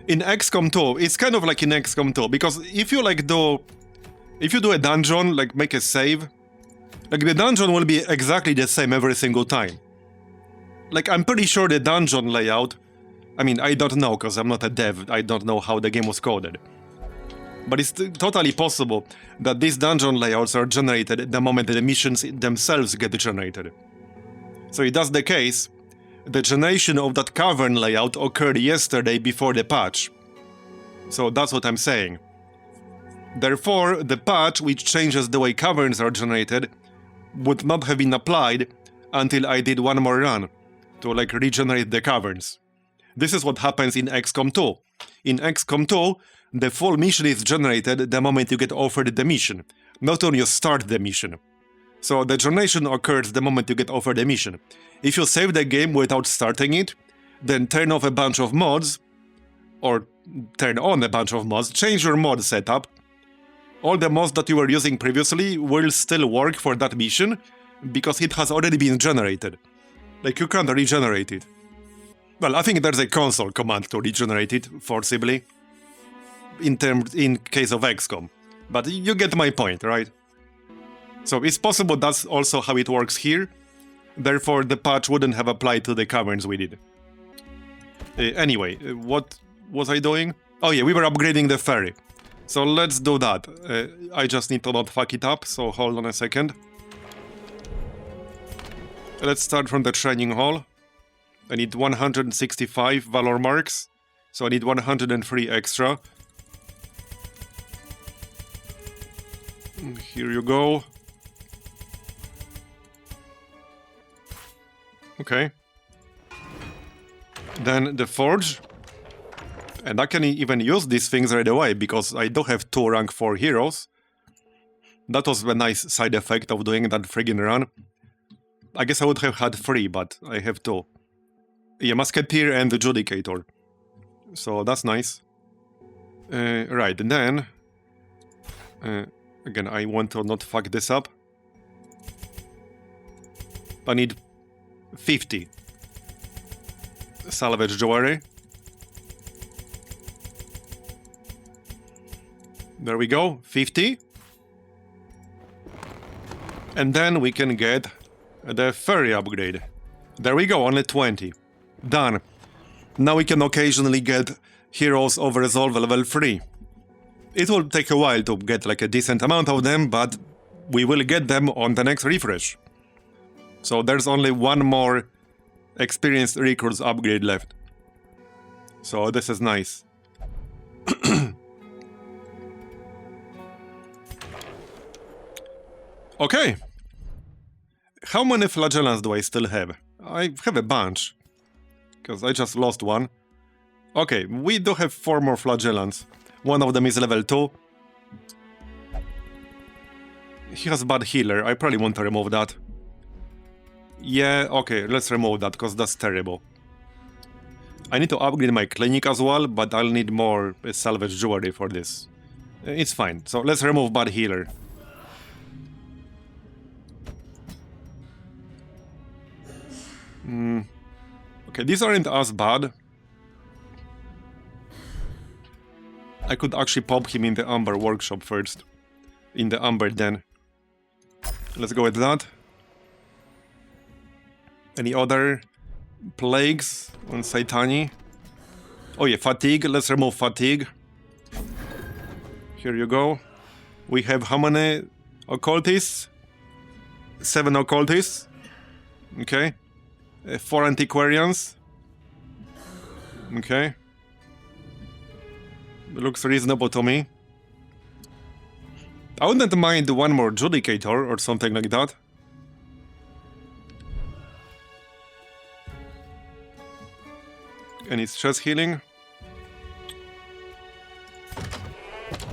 in XCOM 2, it's kind of like in XCOM 2, because if you do a dungeon, like make a save, like the dungeon will be exactly the same every single time. Like I'm pretty sure the dungeon layout, I mean I don't know because I'm not a dev, I don't know how the game was coded. But it's totally possible that these dungeon layouts are generated the moment the missions themselves get generated. So if that's the case, the generation of that cavern layout occurred yesterday before the patch. So that's what I'm saying. Therefore, the patch which changes the way caverns are generated would not have been applied until I did one more run to like regenerate the caverns. This is what happens in XCOM 2. In XCOM 2, the full mission is generated the moment you get offered the mission, not when you start the mission. So the generation occurs the moment you get offered the mission. If you save the game without starting it, then turn off a bunch of mods, or turn on a bunch of mods, change your mod setup. All the mods that you were using previously will still work for that mission, because it has already been generated. Like, you can't regenerate it. Well, I think there's a console command to regenerate it forcibly, in case of XCOM. But you get my point, right? So it's possible that's also how it works here. Therefore, the patch wouldn't have applied to the caverns we did. Anyway, what was I doing? Oh yeah, we were upgrading the ferry. So let's do that. I just need to not fuck it up, so hold on a second. Let's start from the training hall. I need 165 valor marks, so I need 103 extra. Here you go. Okay. Then the forge. And I can even use these things right away, because I do have 2 rank 4 heroes. That was a nice side effect of doing that friggin' run. I guess I would have had 3, but I have 2. Yeah, Musketeer and the Judicator. So that's nice. Right, and then... again, I want to not fuck this up. I need 50 salvage jewelry. There we go, 50. And then we can get the ferry upgrade. There we go, only 20. Done. Now we can occasionally get Heroes of Resolve level 3. It will take a while to get like a decent amount of them, but we will get them on the next refresh. So there's only one more experienced recruits upgrade left. So this is nice. Okay. How many flagellants do I still have? I have a bunch. Because I just lost one. Okay, we do have 4 more flagellants. One of them is level 2. He has bad healer. I probably want to remove that. Yeah, okay, let's remove that, because that's terrible. I need to upgrade my clinic as well, but I'll need more salvage jewelry for this. It's fine. So let's remove bad healer. Okay, these aren't as bad. I could actually pop him in the Amber workshop first. In the Amber den. Let's go with that. Any other plagues on Saitani? Oh yeah, fatigue. Let's remove fatigue. Here you go. We have how many occultists? 7 occultists. Okay. 4 antiquarians. Okay. Looks reasonable to me. I wouldn't mind one more Judicator or something like that. Any stress healing?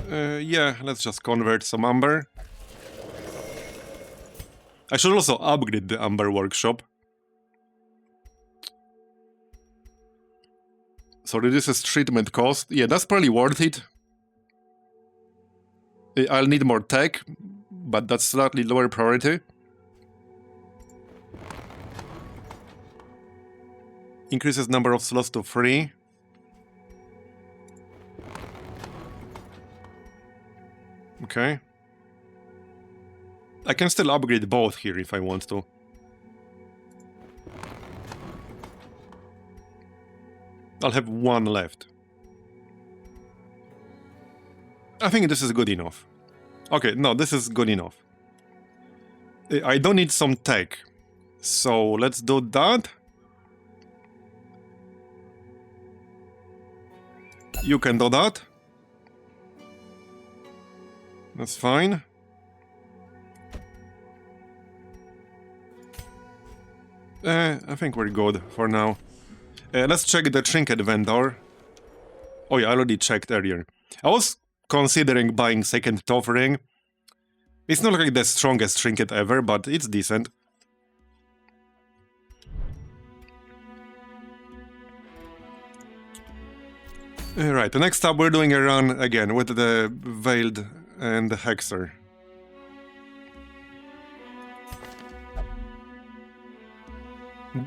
Yeah, let's just convert some Amber. I should also upgrade the Amber workshop. So reduces treatment cost. Yeah, that's probably worth it. I'll need more tech, but that's slightly lower priority. Increases number of slots to 3. Okay. I can still upgrade both here if I want to. I'll have 1 left. I think this is good enough. Okay, no, this is good enough. I don't need some tech. So let's do that. You can do that. That's fine. I think we're good for now. Let's check the trinket vendor. Oh yeah, I already checked earlier. I was considering buying second top ring. It's not like the strongest trinket ever, but it's decent. Right, next up we're doing a run again with the Veiled and the Hexer.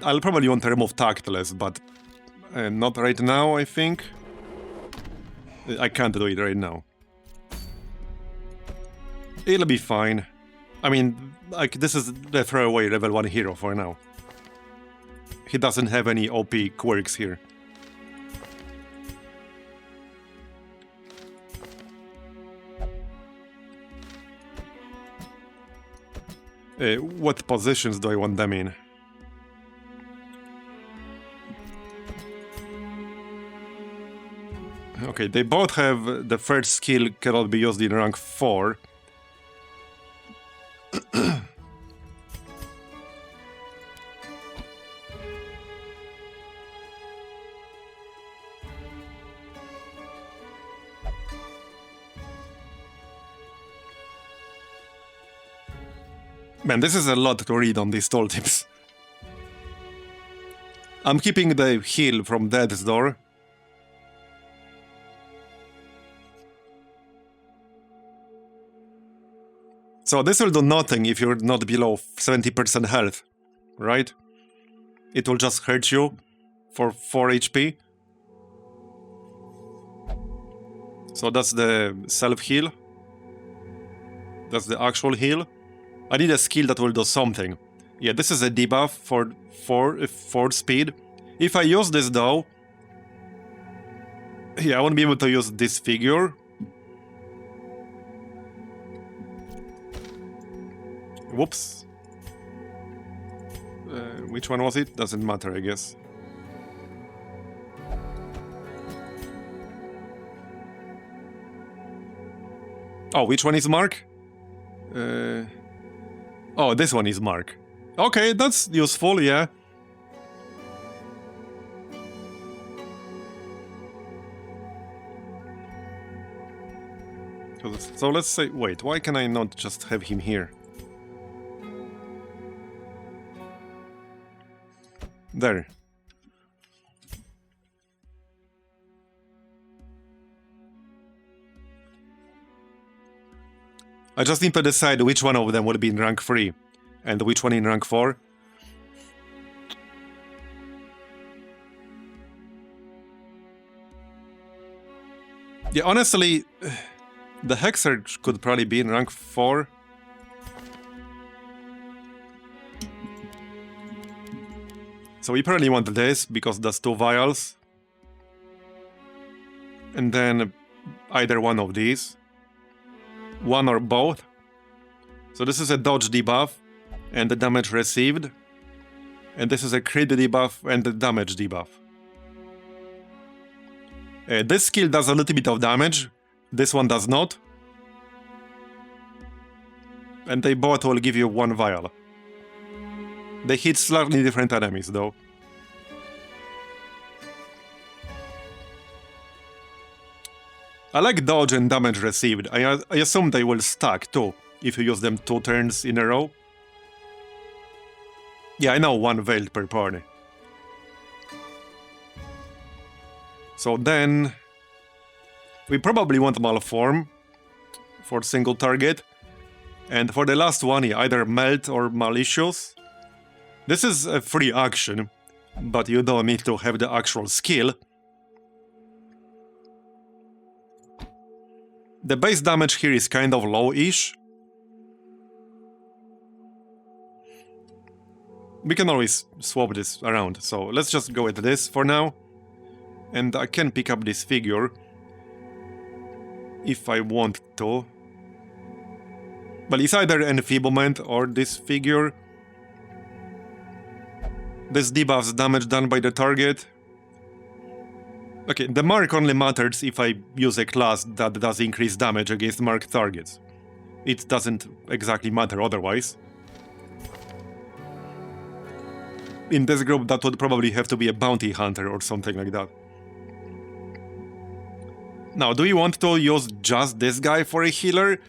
I'll probably want to remove Tactless, but not right now, I think. I can't do it right now. It'll be fine. I mean, like, this is the throwaway level 1 hero for now. He doesn't have any OP quirks here. What positions do I want them in? Okay, they both have the first skill cannot be used in rank 4. Man, this is a lot to read on these tooltips. I'm keeping the heal from Death's Door. So this will do nothing if you're not below 70% health, right? It will just hurt you for 4 HP. So that's the self-heal. That's the actual heal. I need a skill that will do something. Yeah, this is a debuff for 4 speed. If I use this though... Yeah, I won't be able to use this figure. Whoops. Which one was it? Doesn't matter, I guess. Oh, which one is Mark? Oh, this one is Mark. Okay, that's useful, yeah. So let's say... Wait, why can I not just have him here? There. I just need to decide which one of them will be in rank 3 and which one in rank 4. Yeah, honestly, the Hexer could probably be in rank 4. So we probably want this because that's 2 vials. And then either one of these. One or both. So this is a dodge debuff and the damage received. And this is a crit debuff and the damage debuff. This skill does a little bit of damage. This one does not. And they both will give you 1 vial. They hit slightly different enemies though. I like dodge and damage received. I assume they will stack too, if you use them 2 turns in a row. Yeah, I know 1 veiled per party. So then... we probably want Malform for single target. And for the last one, yeah, either Melt or Malicious. This is a free action, but you don't need to have the actual skill. The base damage here is kind of low-ish. We can always swap this around, so let's just go with this for now. And I can pick up this figure if I want to. But it's either Enfeeblement or this figure. This debuffs damage done by the target. Okay, the mark only matters if I use a class that does increase damage against marked targets. It doesn't exactly matter otherwise. In this group, that would probably have to be a bounty hunter or something like that. Now, do you want to use just this guy for a healer?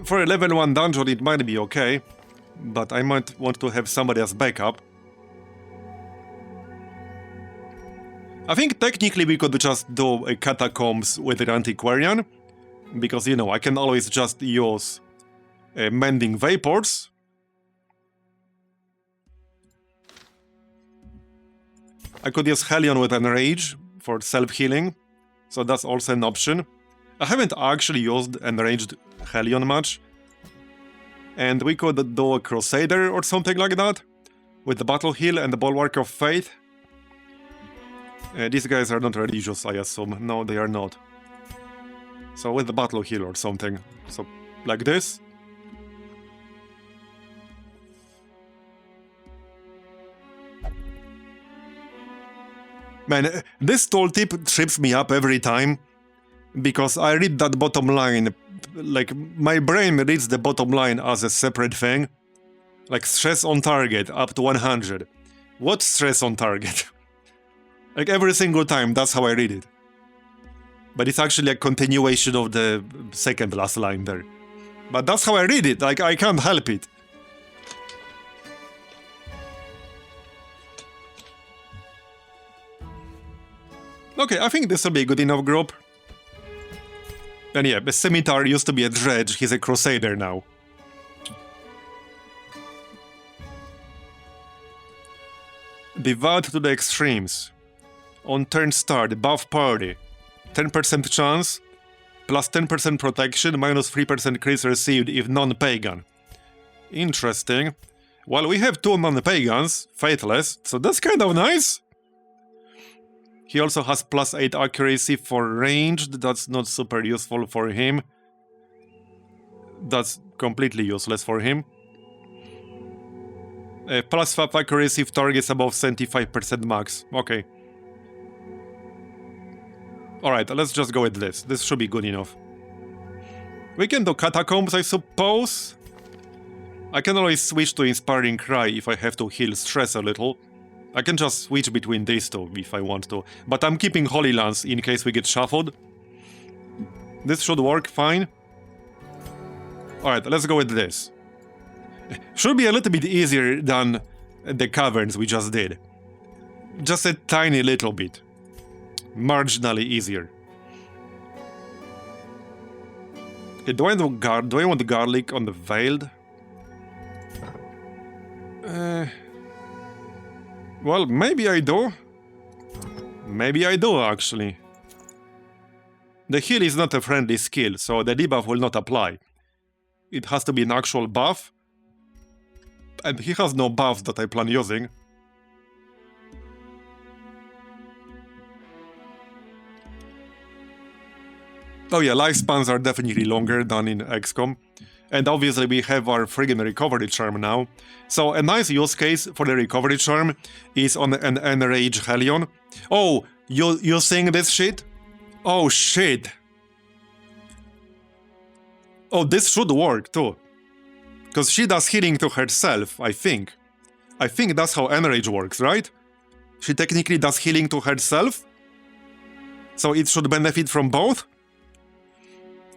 For a level 1 dungeon, it might be okay, but I might want to have somebody as backup. I think technically we could just do a Catacombs with an Antiquarian, because, you know, I can always just use Mending Vapors. I could use Hellion with Enrage for self-healing, so that's also an option. I haven't actually used Enraged Hellion much. And we could do a Crusader or something like that, with the Battle Heal and the Bulwark of Faith. These guys are not religious, I assume. No, they are not. So with the Battle Heal or something. So, like this. Man, this tooltip trips me up every time. Because I read that bottom line, like, my brain reads the bottom line as a separate thing. Like, stress on target, up to 100. What stress on target? Like, every single time, that's how I read it. But it's actually a continuation of the second last line there. But that's how I read it, like, I can't help it. Okay, I think this will be a good enough group. And yeah, the Scimitar used to be a dredge, he's a Crusader now. Devout to the extremes. On turn start, buff party. 10% chance, plus 10% protection, minus 3% crit received if non-pagan. Interesting. Well, we have 2 non-pagans, faithless, so that's kind of nice. He also has plus 8 accuracy for ranged, that's not super useful for him. That's completely useless for him. Plus 5 accuracy if targets above 75% max, okay. Alright, let's just go with this. This should be good enough. We can do Catacombs, I suppose. I can always switch to Inspiring Cry if I have to heal stress a little. I can just switch between these two if I want to. But I'm keeping Holy Lance in case we get shuffled. This should work fine. Alright, let's go with this. Should be a little bit easier than the Caverns we just did. Just a tiny little bit. Marginally easier. Okay, do I want garlic on the Veiled? Well, maybe I do. Maybe I do, actually. The heal is not a friendly skill, so the debuff will not apply. It has to be an actual buff. And he has no buffs that I plan using. Oh yeah, lifespans are definitely longer than in XCOM. And obviously we have our friggin' recovery charm now. So a nice use case for the recovery charm is on an Enrage Hellion. Oh, you seeing this shit? Oh shit. Oh, this should work too. Because she does healing to herself, I think. I think that's how Enrage works, right? She technically does healing to herself. So it should benefit from both.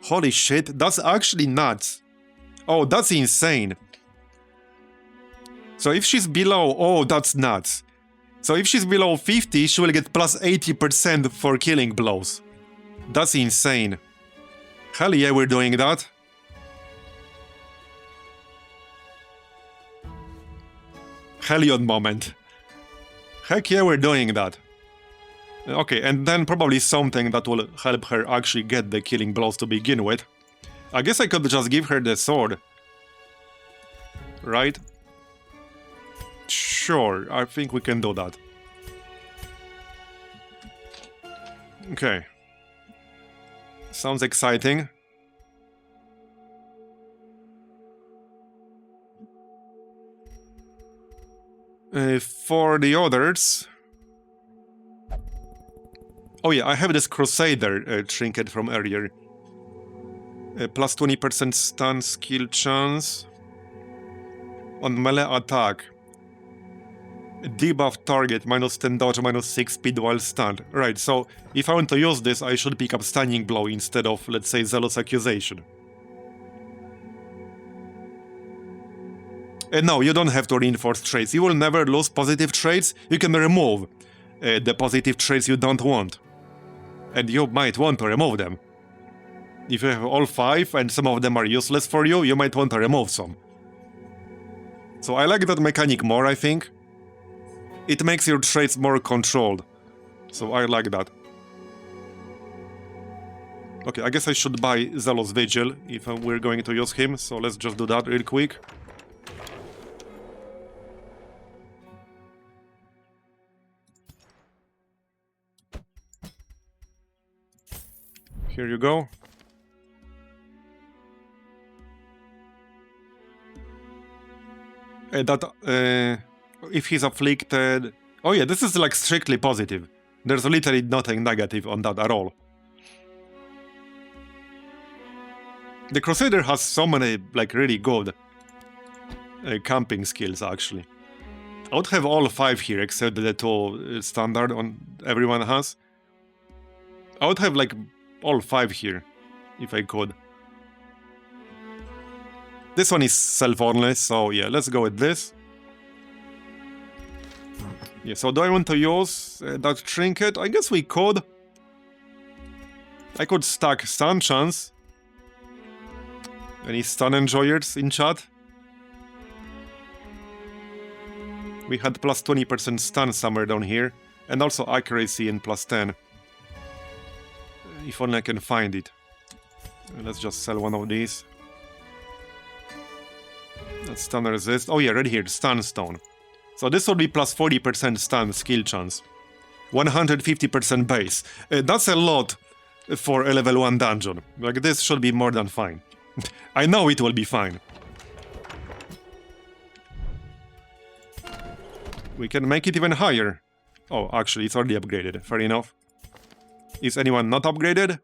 Holy shit, that's actually nuts. Oh, that's insane. So if she's below... Oh, that's nuts. So if she's below 50, she will get plus 80% for killing blows. That's insane. Hell yeah, we're doing that. Hellion moment. Heck yeah, we're doing that. Okay, and then probably something that will help her actually get the killing blows to begin with. I guess I could just give her the sword. Right? Sure, I think we can do that. Okay. Sounds exciting. For the others... Oh yeah, I have this Crusader trinket from earlier. Plus 20% stun skill chance on melee attack. Debuff target, minus 10 dodge, minus 6 speed while stunned. Right, so if I want to use this, I should pick up Stunning Blow instead of, let's say, Zealous Accusation. And no, you don't have to reinforce traits. You will never lose positive traits. You can remove the positive traits you don't want. And you might want to remove them. If you have all 5 and some of them are useless for you, you might want to remove some. So I like that mechanic more, I think. It makes your traits more controlled. So I like that. Okay, I guess I should buy Zealous Vigil if we're going to use him. So let's just do that real quick. Here you go. If he's afflicted... Oh yeah, this is like strictly positive. There's literally nothing negative on that at all. The Crusader has so many, like, really good camping skills, actually. I would have all 5 here, except the 2 standard on everyone has. I would have, like, all 5 here, if I could. This one is self-only, so yeah, let's go with this. Yeah, so do I want to use that trinket? I guess we could. I could stack stun chance. Any stun enjoyers in chat? We had plus 20% stun somewhere down here. And also accuracy in plus 10. If only I can find it. Let's just sell one of these. That's stun resist. Oh yeah, right here, stun stone. So this will be plus 40% stun skill chance. 150% base. That's a lot for a level 1 dungeon. Like, this should be more than fine. I know it will be fine. We can make it even higher. Oh, actually, it's already upgraded. Fair enough. Is anyone not upgraded?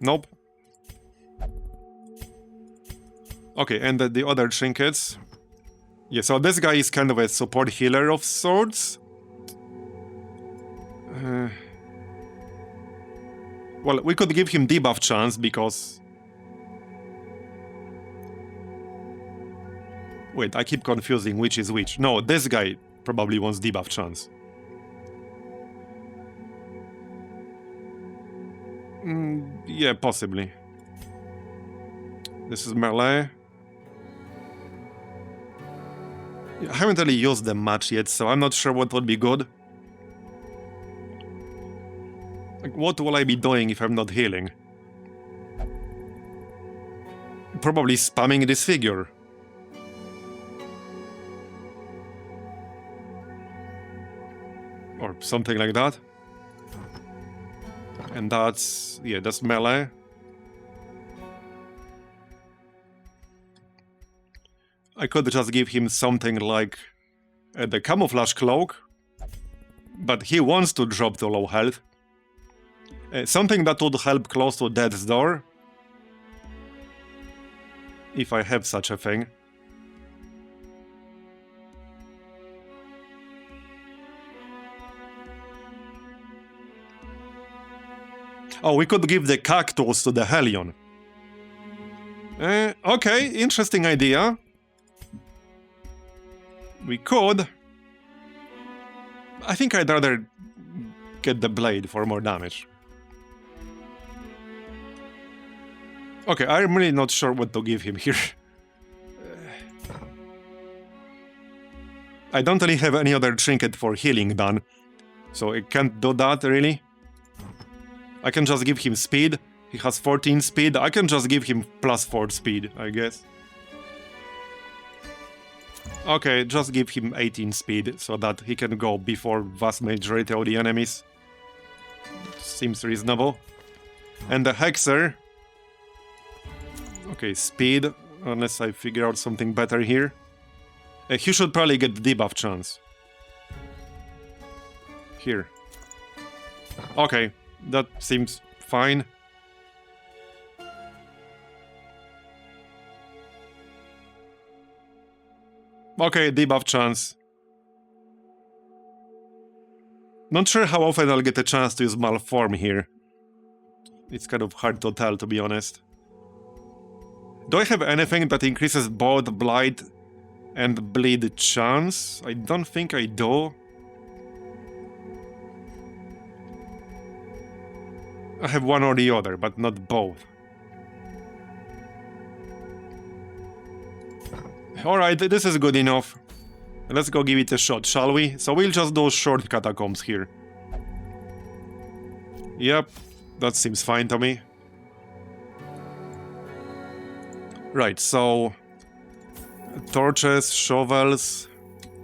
Nope. Okay, and the other trinkets. Yeah, so this guy is kind of a support healer of sorts. Well, we could give him debuff chance because... Wait, I keep confusing which is which. No, this guy probably wants debuff chance. Yeah, possibly. This is melee. I haven't really used them much yet, so I'm not sure what would be good. Like, what will I be doing if I'm not healing? Probably spamming this figure. Or something like that. And that's... yeah, that's melee. I could just give him something like the camouflage cloak, but he wants to drop to low health. Something that would help close to death's door, if I have such a thing. Oh, we could give the cactus to the Hellion. Okay, interesting idea. We could. I think I'd rather get the blade for more damage. Okay, I'm really not sure what to give him here. I don't really have any other trinket for healing done, so I can't do that really. I can just give him speed. He has 14 speed. I can just give him plus 4 speed, I guess. Okay, just give him 18 speed so that he can go before vast majority of the enemies. Seems reasonable. And the Hexer... Okay, speed, unless I figure out something better here. He should probably get debuff chance. Here, Okay, that seems fine. Okay, debuff chance. Not sure how often I'll get a chance to use Malform here. It's kind of hard to tell, to be honest. Do I have anything that increases both Blight and Bleed chance? I don't think I do. I have one or the other, but not both. Alright, this is good enough. Let's go give it a shot, shall we? So we'll just do short Catacombs here. Yep, that seems fine to me. Right, so... torches, shovels,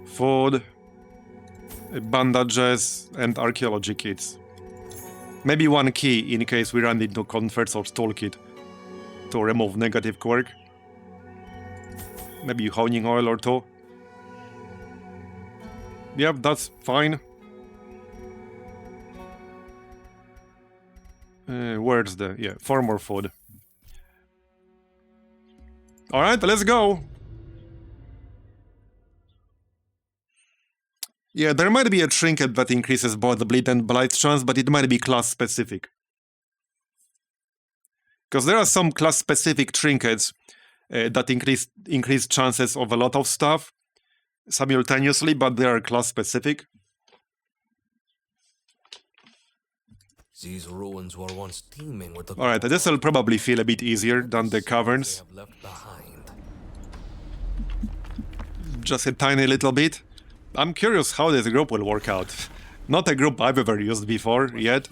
food, bandages, and archaeology kits. Maybe one key in case we run into Confessor's Toolkit to remove negative quirk. Maybe honing oil or two. Yep, that's fine. Where's the... yeah, 4 more food. Alright, let's go! Yeah, there might be a trinket that increases both the bleed and blight chance, but it might be class-specific. Because there are some class-specific trinkets that increase chances of a lot of stuff simultaneously, but they are class-specific. These ruins were once teeming with the... Alright, this will probably feel a bit easier than the caverns. Just a tiny little bit. I'm curious how this group will work out. Not a group I've ever used before, yet.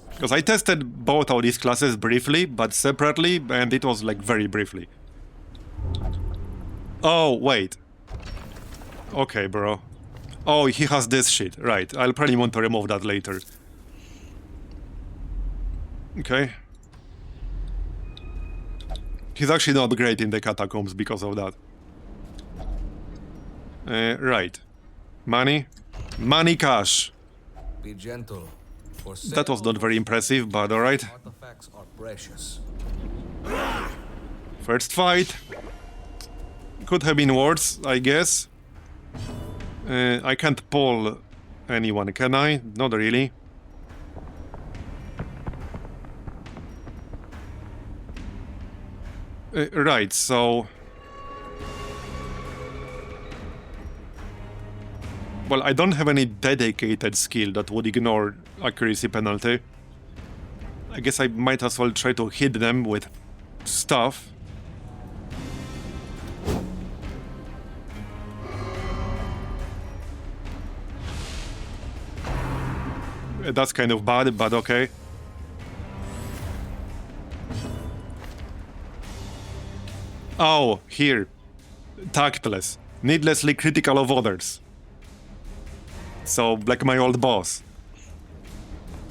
Because I tested both of these classes briefly, but separately, and it was like very briefly. Oh, wait. Okay, bro. Oh, he has this shit. Right, I'll probably want to remove that later. Okay. He's actually not great in the Catacombs because of that. Right. Money. Money cash. Be gentle. That was not very impressive, but alright. Artifacts are precious. First fight. Could have been worse, I guess. I can't pull anyone, can I? Not really. Right, so... well, I don't have any dedicated skill that would ignore accuracy penalty. I guess I might as well try to hit them with stuff. That's kind of bad, but okay. Oh, here. Tactless. Needlessly critical of others. So, like my old boss.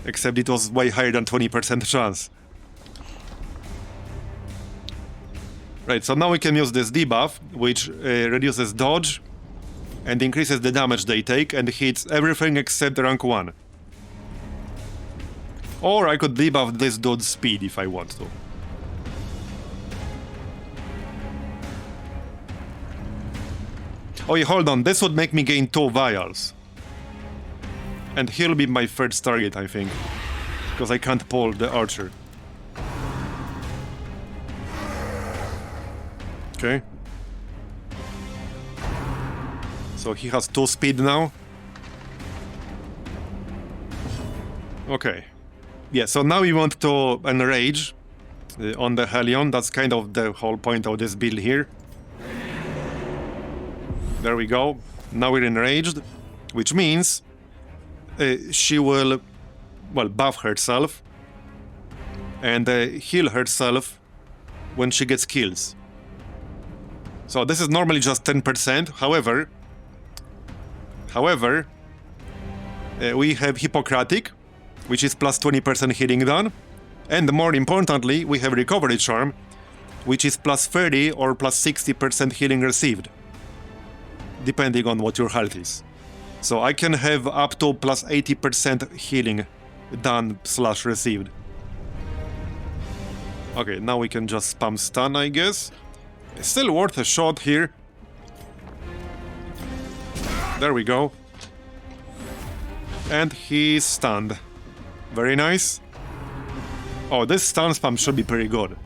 Except it was way higher than 20% chance. Right, so now we can use this debuff, which reduces dodge and increases the damage they take and hits everything except rank 1. Or I could debuff this dude's speed if I want to. Oh yeah, hold on, this would make me gain 2 vials. And he'll be my first target, I think. Because I can't pull the archer. Okay. So he has 2 speed now. Okay. Yeah, so now we want to enrage on the Hellion. That's kind of the whole point of this build here. There we go. Now we're enraged, which means she will, well, buff herself and heal herself when she gets kills. So this is normally just 10%. However, we have Hippocratic, which is plus 20% healing done, and more importantly, we have Recovery Charm, which is plus 30 or plus 60% healing received, depending on what your health is. So I can have up to plus 80% healing done/received. Okay, now we can just spam stun, I guess. It's still worth a shot here. There we go. And he's stunned. Very nice. Oh, this stun spam should be pretty good.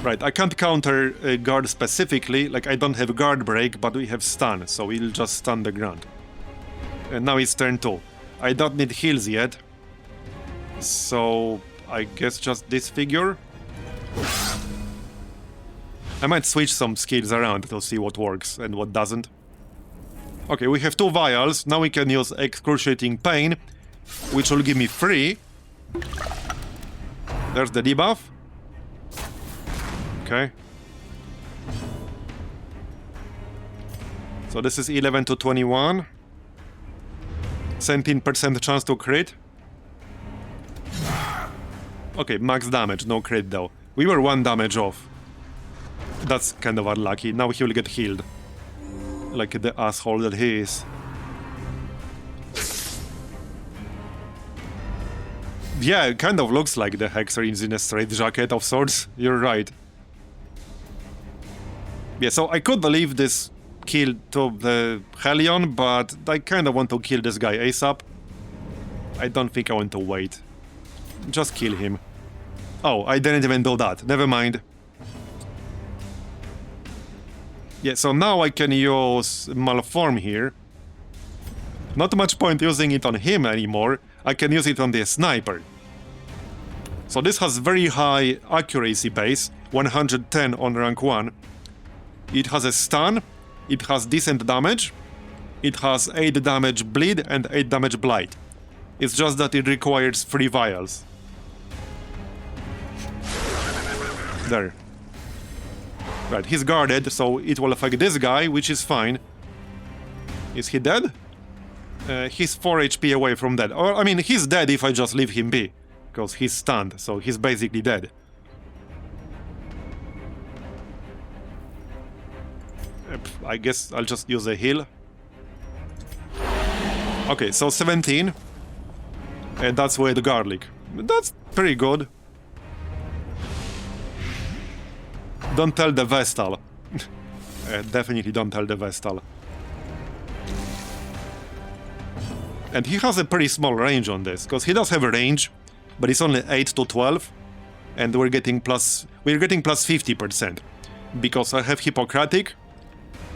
Right, I can't counter a guard specifically, like I don't have guard break, but we have stun, so we'll just stun the grunt. And now it's turn 2. I don't need heals yet, so I guess just this figure. I might switch some skills around to see what works and what doesn't. Okay, we have 2 vials, now we can use excruciating pain, which will give me 3. There's the debuff. Okay. So this is 11 to 21. 17% chance to crit. Okay, max damage, no crit though. We were 1 damage off. That's kind of unlucky. Now he will get healed. Like the asshole that he is. Yeah, it kind of looks like the Hexer is in a straitjacket of sorts. You're right. Yeah, so I could leave this kill to the Hellion, but I kind of want to kill this guy ASAP. I don't think I want to wait. Just kill him. Oh, I didn't even do that. Never mind. Yeah, so now I can use Malform here. Not much point using it on him anymore. I can use it on the sniper. So this has very high accuracy base, 110 on rank 1. It has a stun, it has decent damage, it has 8 damage bleed and 8 damage blight. It's just that it requires 3 vials. There. Right, he's guarded, so it will affect this guy, which is fine. Is he dead? He's 4 HP away from dead. Or, I mean, he's dead if I just leave him be. Because he's stunned, so he's basically dead. I guess I'll just use a heal. Okay, so 17. And that's with garlic. That's pretty good. Don't tell the Vestal. Definitely don't tell the Vestal. And he has a pretty small range on this, because he does have a range, but it's only 8 to 12. And we're getting plus 50%. Because I have Hippocratic,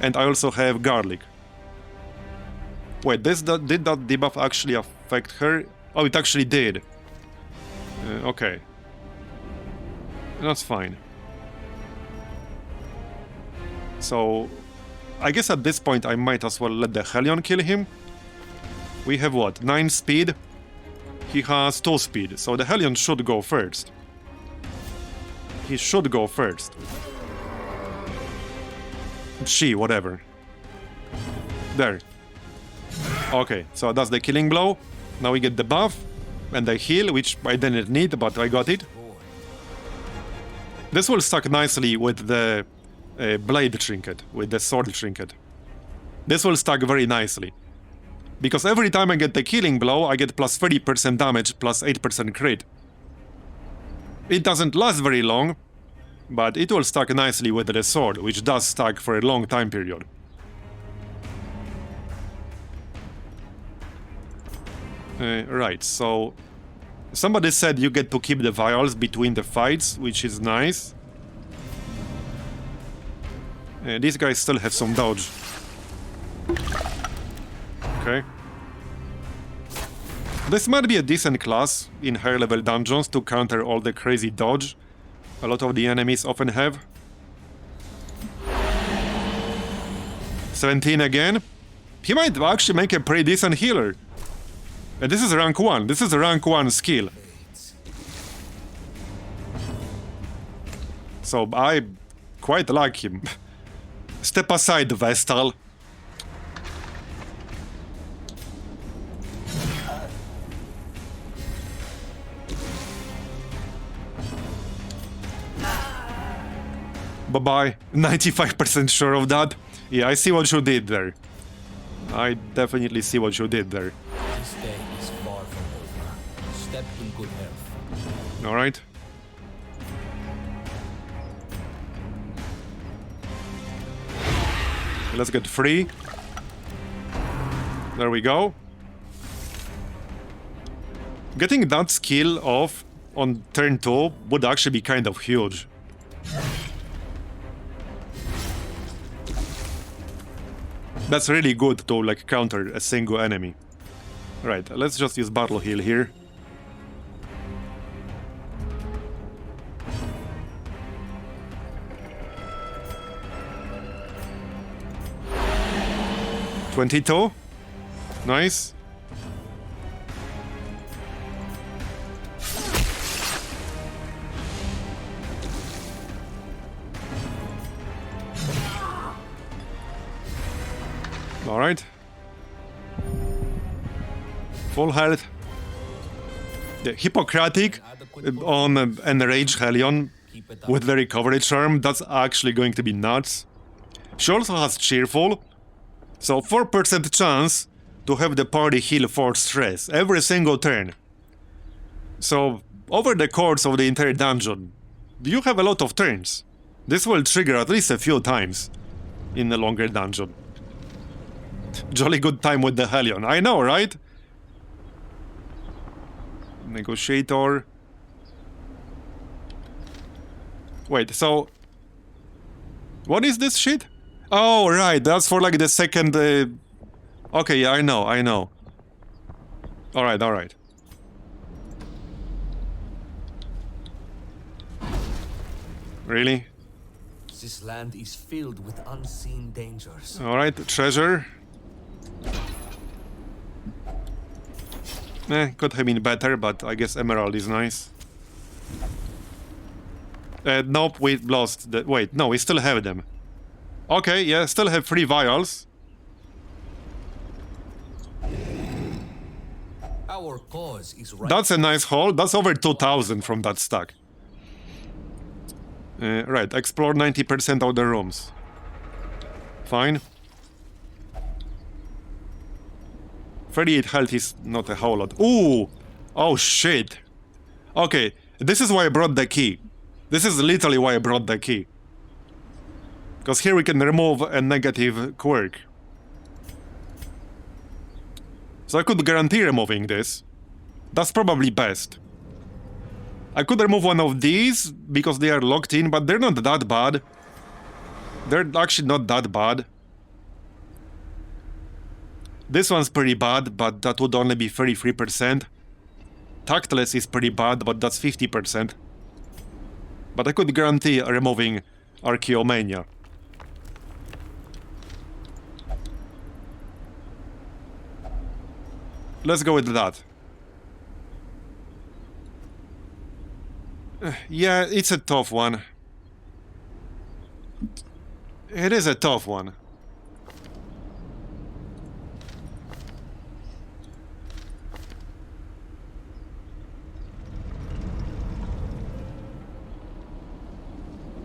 and I also have garlic. Wait, did that debuff actually affect her? Oh, it actually did. Okay. That's fine. So, I guess at this point I might as well let the Hellion kill him. We have what? 9 speed? He has 2 speed, so the Hellion should go first. He should go first. She, whatever. There. Okay, so that's the killing blow. Now we get the buff and the heal, which I didn't need, but I got it. This will stack nicely with the blade trinket, with the sword trinket. This will stack very nicely. Because every time I get the killing blow, I get plus 30% damage, plus 8% crit. It doesn't last very long, but it will stack nicely with the sword, which does stack for a long time period. Right, so somebody said you get to keep the vials between the fights, which is nice. These guys still have some dodge. Okay. This might be a decent class in higher level dungeons to counter all the crazy dodge a lot of the enemies often have. 17 again. He might actually make a pretty decent healer. And this is rank 1. This is a rank 1 skill. So I quite like him. Step aside, Vestal. Bye-bye. 95% sure of that. Yeah, I see what you did there. I definitely see what you did there. This day is far from over. Step in good health. Alright. Let's get free. There we go. Getting that skill off on turn 2 would actually be kind of huge. That's really good to like counter a single enemy. Right, let's just use Battle Heal here. $22. Nice. All right. Full health. The Hippocratic on Enraged Hellion with the recovery charm, that's actually going to be nuts. She also has Cheerful, so 4% chance to have the party heal for stress every single turn. So, over the course of the entire dungeon, you have a lot of turns. This will trigger at least a few times in a longer dungeon. Jolly good time with the Hellion, I know, right? Negotiator. Wait, so... what is this shit? Oh, right, that's for like the second... Okay, yeah, I know. Alright. Really? This land is filled with unseen dangers. Alright, treasure. Could have been better, but I guess emerald is nice. Nope, we lost the... wait, no, we still have them. Okay, yeah, still have 3 vials. Our cause is right. That's a nice haul. That's over 2,000 from that stack. Right, explore 90% of the rooms. Fine. 38 health is not a whole lot. Ooh! Oh shit! Okay, this is why I brought the key. This is literally why I brought the key. Because here we can remove a negative quirk. So I could guarantee removing this. That's probably best. I could remove one of these because they are locked in, but they're not that bad. They're actually not that bad. This one's pretty bad, but that would only be 33%. Tactless is pretty bad, but that's 50%. But I could guarantee removing Archaeomania. Let's go with that. Yeah, it's a tough one. It is a tough one.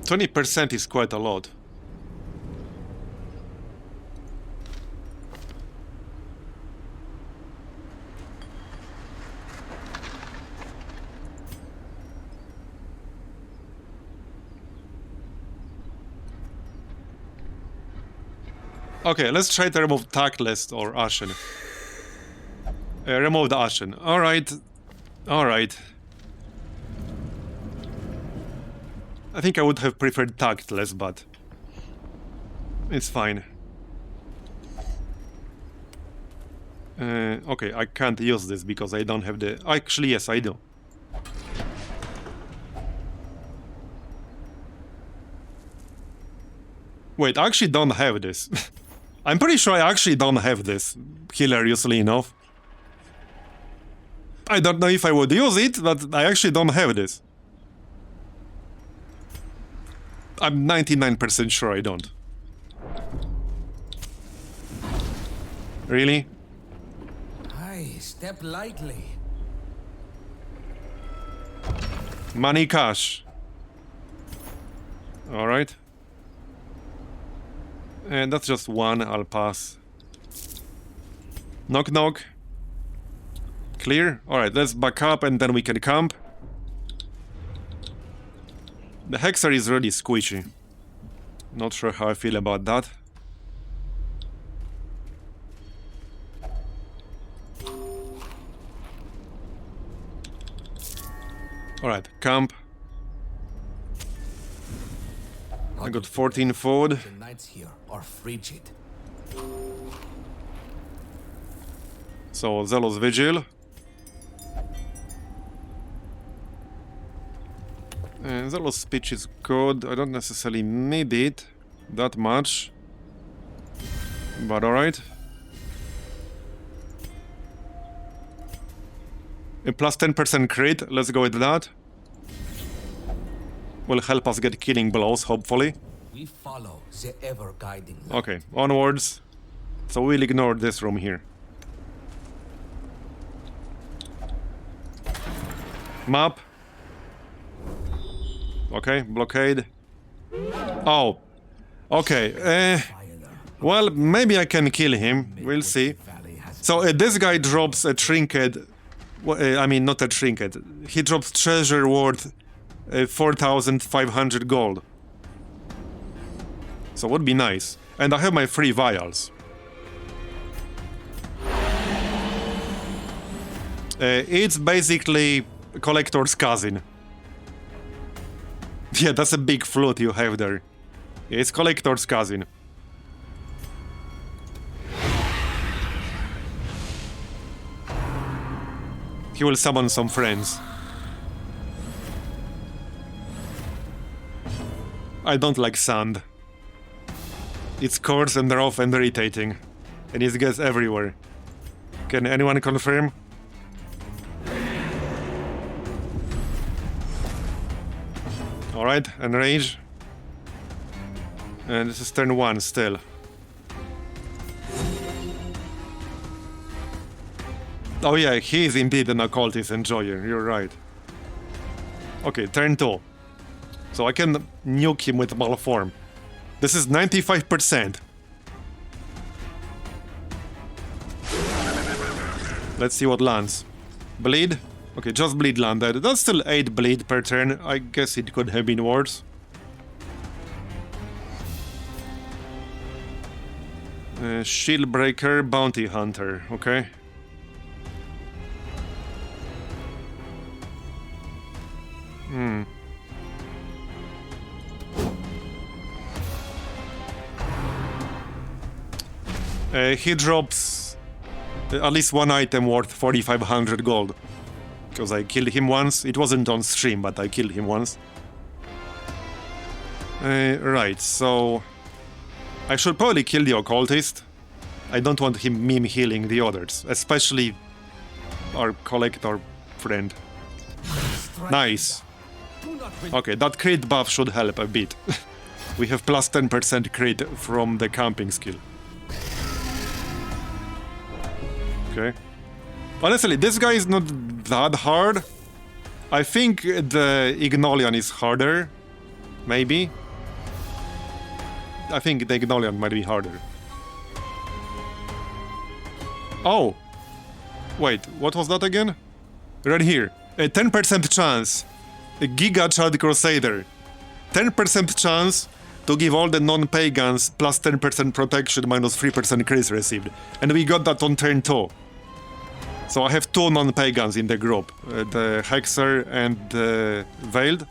%20 is quite a lot. Okay, let's try to remove Tactless or Ashen. Remove the Ashen. Alright. Alright. I think I would have preferred Tactless, but... it's fine. Okay, I can't use this because I don't have the... actually, yes, I do. Wait, I actually don't have this. I'm pretty sure I actually don't have this, hilariously enough. I don't know if I would use it, but I actually don't have this. I'm 99% sure I don't. Really? Aye, step lightly. Money cash. Alright. And that's just one, I'll pass. Knock knock. Clear? Alright, let's back up and then we can camp. The Hexer is really squishy. Not sure how I feel about that. Alright, camp. I got 14 food. The nights here are frigid. So, Zealous Vigil. Zealous Speech is good. I don't necessarily need it that much. But alright. A plus 10% crit, let's go with that. Will help us get killing blows, hopefully. We follow the ever-guiding light. Okay, onwards. So we'll ignore this room here. Map. Okay, blockade. Oh. Okay, well, maybe I can kill him. We'll see. So this guy drops a trinket. I mean, not a trinket. He drops treasure worth 4,500 gold. So would be nice. And I have my 3 vials. It's basically Collector's cousin. Yeah, that's a big flute you have there. It's Collector's cousin. He will summon some friends. I don't like sand. It's coarse and rough and irritating. And it gets everywhere. Can anyone confirm? Alright, enrage. And this is turn 1 still. Oh yeah, he is indeed an occultist enjoyer, you're right. Okay, turn 2. So I can nuke him with Malform. This is 95%. Let's see what lands. Bleed? Okay, just bleed landed. That's still 8 bleed per turn. I guess it could have been worse. Shield Breaker, Bounty Hunter, okay. He drops at least 1 item worth 4,500 gold. Because I killed him once. It wasn't on stream, but I killed him once. Right, so... I should probably kill the occultist. I don't want him meme healing the others. Especially our collector friend. Nice. Okay, that crit buff should help a bit. We have plus 10% crit from the camping skill. Okay. Honestly, this guy is not that hard. I think the Ignolian is harder. Maybe. I think the Ignolian might be harder. Oh! Wait, what was that again? Right here. A 10% chance. A Gigacut Crusader. 10% chance to give all the non-pagans plus 10% protection minus 3% crit received. And we got that on turn 2. So I have 2 non-pagans in the group. The Hexer and the Veiled.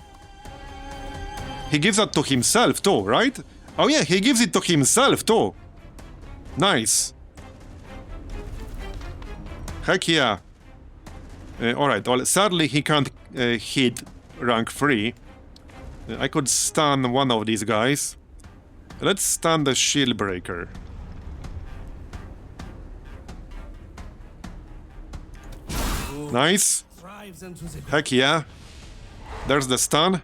He gives that to himself too, right? Oh yeah, he gives it to himself too. Nice. Heck yeah. Alright, well, sadly he can't hit rank 3. I could stun one of these guys. Let's stun the Shield Breaker. Nice. Heck yeah. There's the stun.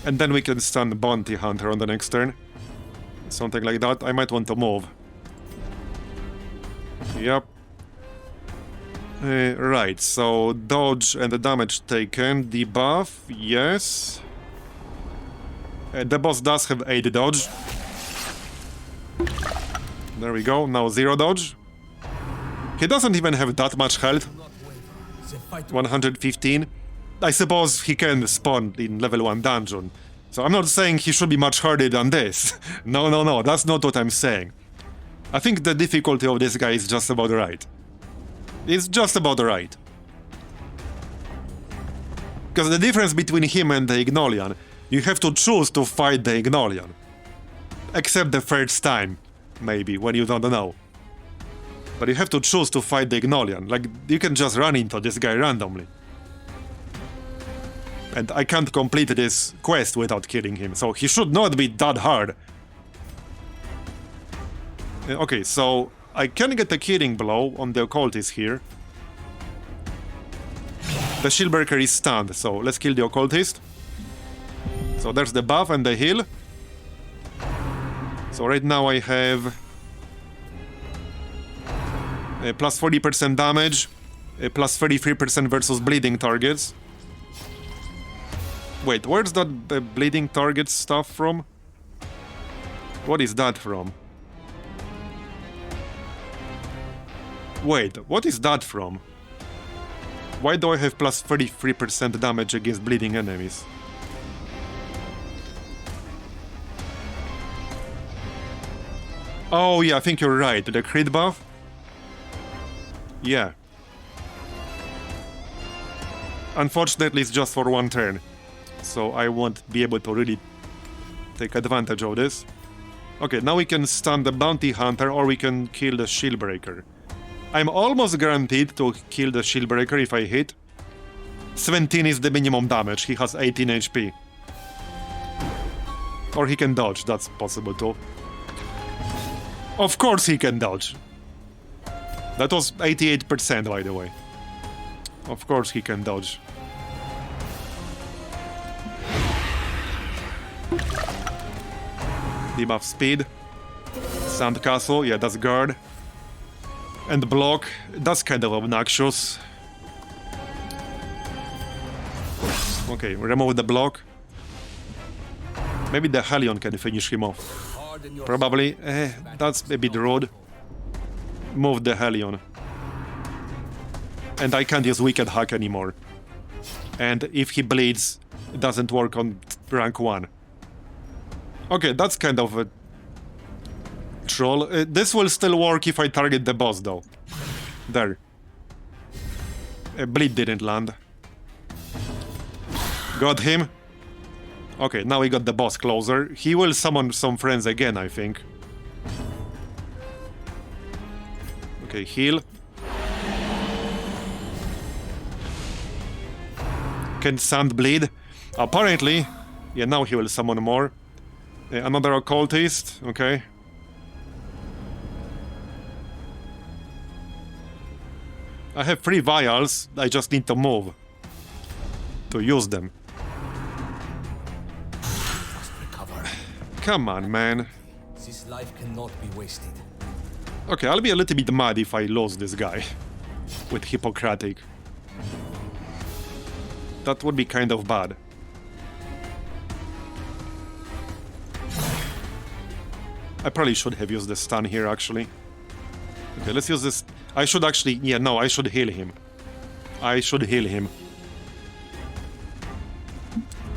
And then we can stun the Bounty Hunter on the next turn. Something like that. I might want to move. Yep. Right, so dodge and the damage taken. Debuff, yes. The boss does have 8 dodge. There we go, now 0 dodge. He doesn't even have that much health. 115. I suppose he can spawn in level 1 dungeon. So I'm not saying he should be much harder than this. No, that's not what I'm saying. I think the difficulty of this guy is just about right. It's just about right. Because the difference between him and the Ignolian, you have to choose to fight the Ignolian. Except the first time, maybe, when you don't know. But you have to choose to fight the Ignolian. Like, you can just run into this guy randomly. And I can't complete this quest without killing him, so he should not be that hard. Okay, so I can get a killing blow on the occultist here. The shieldbreaker is stunned, so let's kill the occultist. So there's the buff and the heal. So right now I have plus 40% damage, plus 33% versus bleeding targets. Wait, where's that bleeding target stuff from? What is that from? Wait, what is that from? Why do I have plus 33% damage against bleeding enemies? Oh yeah, I think you're right. The crit buff? Yeah. Unfortunately, it's just for one turn. So I won't be able to really take advantage of this. Okay, now we can stun the bounty hunter or we can kill the shieldbreaker. I'm almost guaranteed to kill the shieldbreaker if I hit. 17 is the minimum damage, he has 18 HP. Or he can dodge, that's possible too. Of course he can dodge. That was 88% by the way. Of course he can dodge. Debuff speed. Sandcastle, yeah, that's guard. And block, that's kind of obnoxious. Okay, remove the block. Maybe the Hellion can finish him off. Probably. That's a bit rude. Move the Hellion. And I can't use Wicked Hack anymore. And if he bleeds, it doesn't work on rank 1. Okay, that's kind of a troll. This will still work if I target the boss, though. There. Bleed didn't land. Got him. Okay, now we got the boss closer. He will summon some friends again, I think. Okay, heal. Can Sand bleed? Apparently. Yeah, now he will summon more. Another occultist, okay. I have 3 vials, I just need to move. To use them. Come on, man. This life cannot be wasted. Okay, I'll be a little bit mad if I lose this guy. With Hippocratic. That would be kind of bad. I probably should have used the stun here, actually. Okay, let's use this. I should actually... Yeah, no, I should heal him. I should heal him.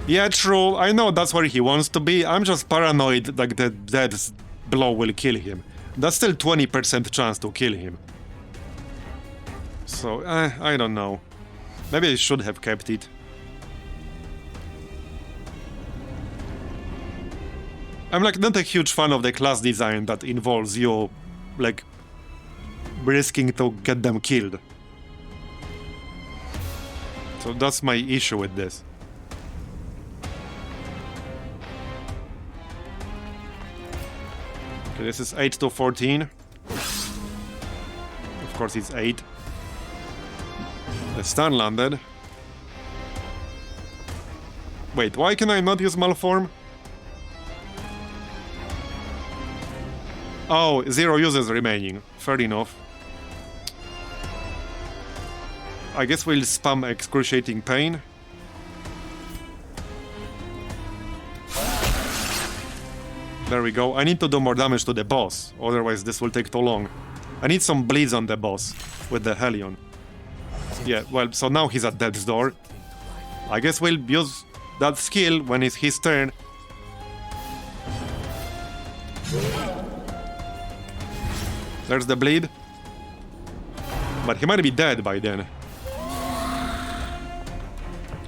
Yeah, true. I know that's where he wants to be. I'm just paranoid like the death blow will kill him. That's still 20% chance to kill him. So, I don't know. Maybe I should have kept it. I'm like not a huge fan of the class design that involves you like risking to get them killed. So that's my issue with this. Okay, this is 8 to 14. Of course it's 8. The stun landed. Wait, why can I not use Malform? Oh, 0 uses remaining. Fair enough. I guess we'll spam Excruciating Pain. There we go. I need to do more damage to the boss, otherwise this will take too long. I need some bleeds on the boss with the Hellion. Yeah, well, so now he's at death's door. I guess we'll use that skill when it's his turn. There's the bleed. But he might be dead by then.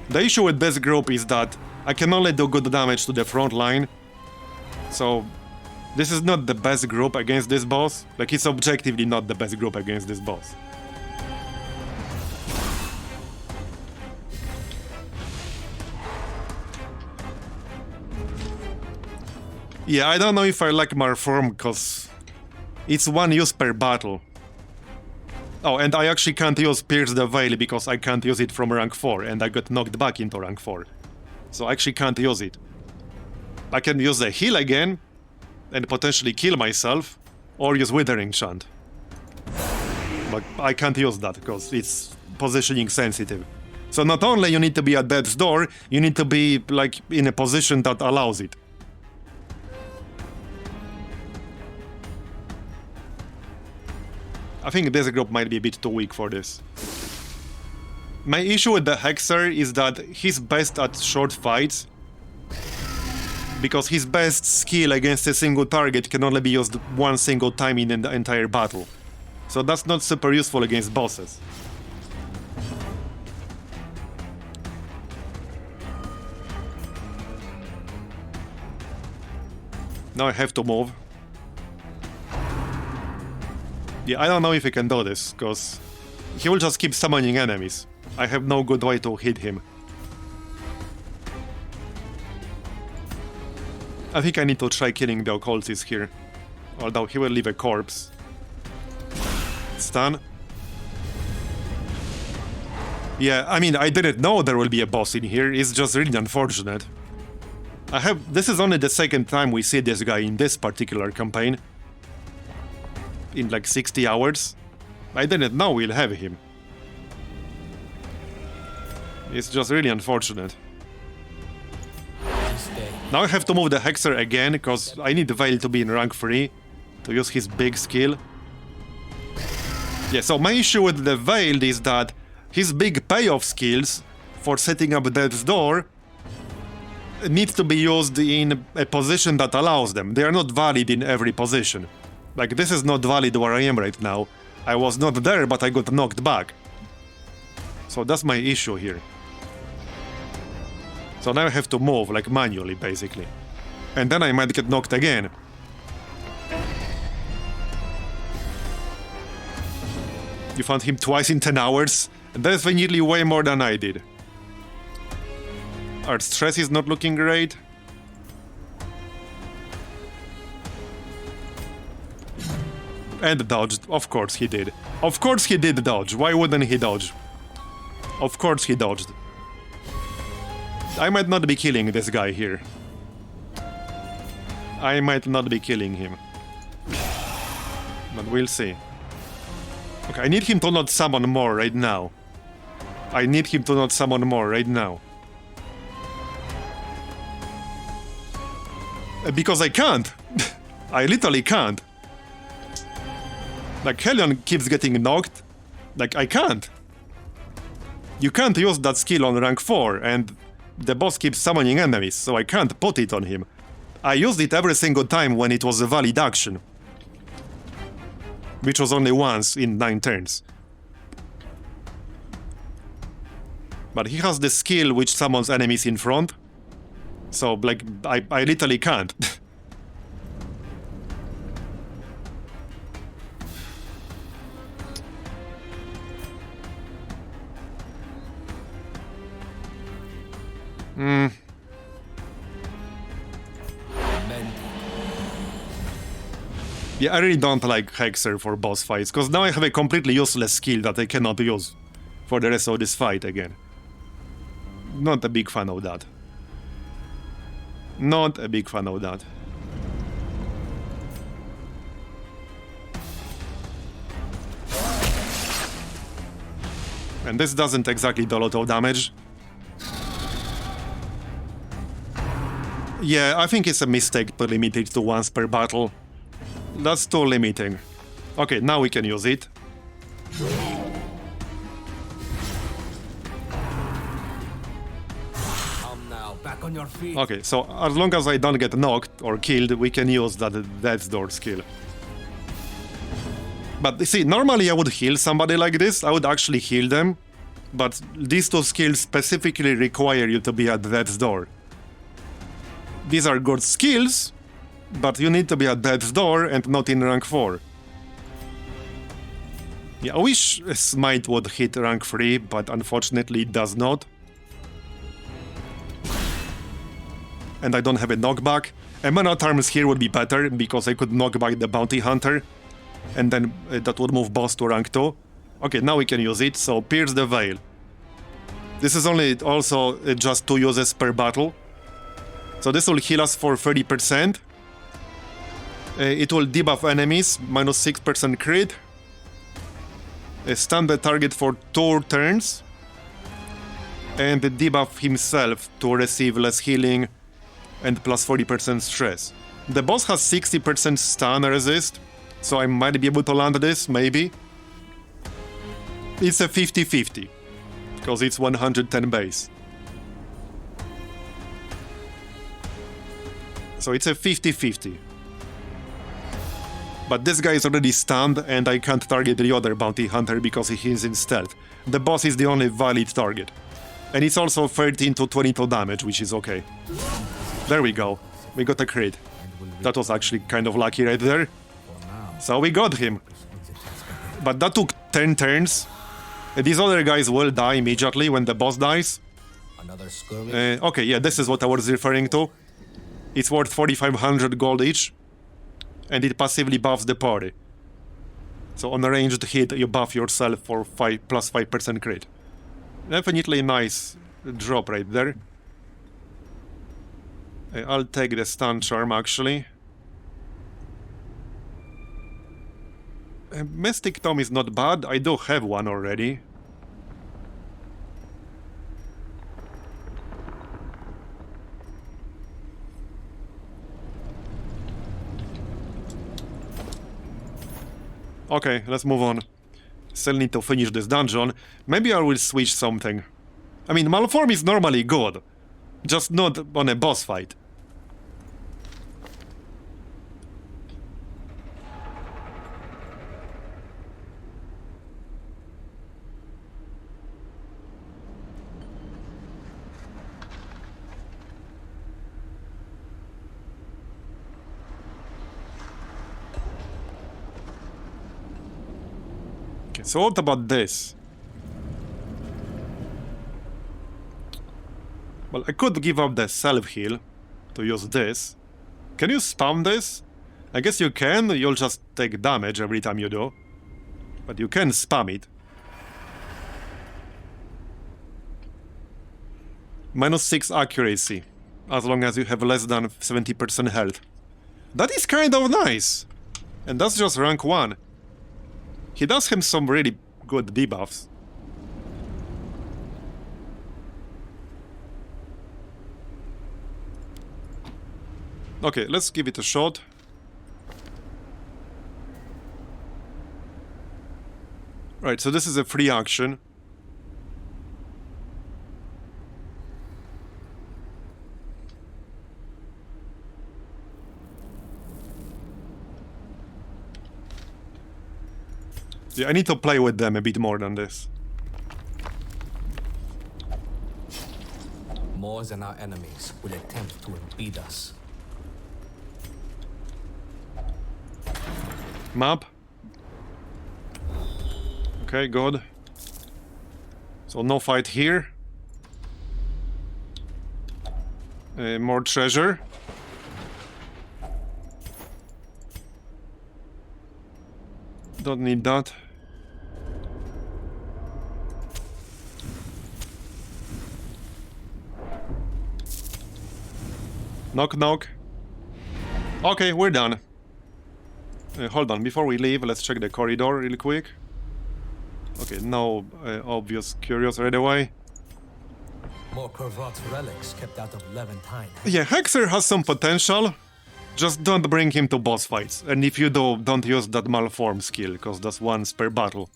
The issue with this group is that I can only do good damage to the front line. So this is not the best group against this boss. Like, it's objectively not the best group against this boss. Yeah, I don't know if I like Marform, because it's one use per battle. Oh, and I actually can't use Pierce the Veil because I can't use it from rank 4, and I got knocked back into rank 4. So I actually can't use it. I can use the heal again, and potentially kill myself, or use Withering Chant. But I can't use that, because it's positioning sensitive. So not only you need to be at death's door, you need to be, like, in a position that allows it. I think this group might be a bit too weak for this. My issue with the Hexer is that he's best at short fights, because his best skill against a single target can only be used one single time in the entire battle. So that's not super useful against bosses. Now I have to move. Yeah, I don't know if I can do this, because he will just keep summoning enemies. I have no good way to hit him. I think I need to try killing the occultist here. Although he will leave a corpse. Stun. Yeah, I mean, I didn't know there will be a boss in here, it's just really unfortunate. This is only the second time we see this guy in this particular campaign. In like 60 hours. I didn't know we'll have him. It's just really unfortunate. Now I have to move the Hexer again, because I need the Veil to be in rank 3 to use his big skill. Yeah, so my issue with the Veil is that his big payoff skills for setting up Death's Door need to be used in a position that allows them. They are not valid in every position. Like, this is not valid where I am right now. I was not there, but I got knocked back. So that's my issue here. So now I have to move, like, manually, basically. And then I might get knocked again. You found him twice in 10 hours? That's nearly way more than I did. Our stress is not looking great. And dodged. Of course he did. Of course he did dodge. Why wouldn't he dodge? Of course he dodged. I might not be killing this guy here. I might not be killing him. But we'll see. Okay, I need him to not summon more right now. I need him to not summon more right now. Because I can't. I literally can't. Like, Hellion keeps getting knocked. Like, I can't. You can't use that skill on rank 4, and the boss keeps summoning enemies, so I can't put it on him. I used it every single time when it was a valid action. Which was only once in 9 turns. But he has the skill which summons enemies in front. So, like, I literally can't. Yeah, I really don't like Hexer for boss fights, because now I have a completely useless skill that I cannot use for the rest of this fight again. Not a big fan of that. Not a big fan of that. And this doesn't exactly do a lot of damage. Yeah, I think it's a mistake to limit it to once per battle. That's too limiting. Okay, now we can use it. Now, back on your feet. Okay, so as long as I don't get knocked or killed, we can use that Death's Door skill. But you see, normally I would heal somebody like this, I would actually heal them, but these two skills specifically require you to be at Death's Door. These are good skills, but you need to be at Death's Door and not in rank 4. Yeah, I wish Smite would hit rank 3, but unfortunately it does not. And I don't have a knockback. A Man at Arms here would be better, because I could knock back the Bounty Hunter, and then that would move boss to rank 2. Okay, now we can use it, so Pierce the Veil. This is only also just 2 uses per battle. So this will heal us for 30%. It will debuff enemies, minus 6% crit. Stun the target for 2 turns. And debuff himself to receive less healing and plus 40% stress. The boss has 60% stun resist, so I might be able to land this, maybe. It's a 50-50, because it's 110 base. So it's a 50-50. But this guy is already stunned, and I can't target the other bounty hunter because he is in stealth. The boss is the only valid target. And it's also 13 to 22 damage, which is okay. There we go. We got a crit. That was actually kind of lucky right there. So we got him. But that took 10 turns. These other guys will die immediately when the boss dies. Okay, yeah, this is what I was referring to. It's worth 4,500 gold each. And it passively buffs the party. So on a ranged hit, you buff yourself for plus 5% crit. Definitely a nice drop right there. I'll take the stun charm, actually. Mystic Tome is not bad. I do have one already. Okay, let's move on. Still need to finish this dungeon. Maybe I will switch something. I mean, Malform is normally good. Just not on a boss fight. Okay, so what about this? Well, I could give up the self-heal to use this. Can you spam this? I guess you can, you'll just take damage every time you do. But you can spam it. Minus 6 accuracy, as long as you have less than 70% health. That is kind of nice! And that's just rank 1. He does have some really good debuffs. Okay, let's give it a shot. Right, so this is a free action. Yeah, I need to play with them a bit more than this. More than our enemies will attempt to impede us. Map. Okay, good. So no fight here. More treasure. Don't need that. Knock knock. Okay, we're done. Hold on, before we leave, let's check the corridor real quick. Okay, no obvious curious right away. More Corvat's relics kept out of Levantine. Yeah, Hexer has some potential. Just don't bring him to boss fights, and if you do, don't use that malform skill, because that's once per battle.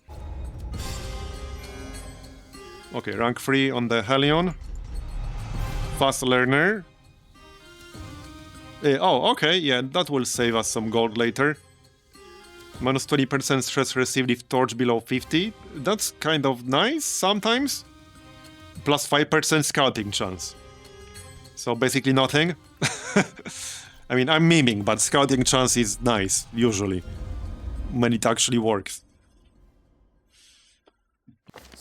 Okay, rank 3 on the Helion. Fast learner. Oh, okay, yeah, that will save us some gold later. Minus 20% stress received if torch below 50. That's kind of nice sometimes. Plus 5% scouting chance. So basically nothing. I mean, I'm memeing, but scouting chance is nice, usually. When it actually works.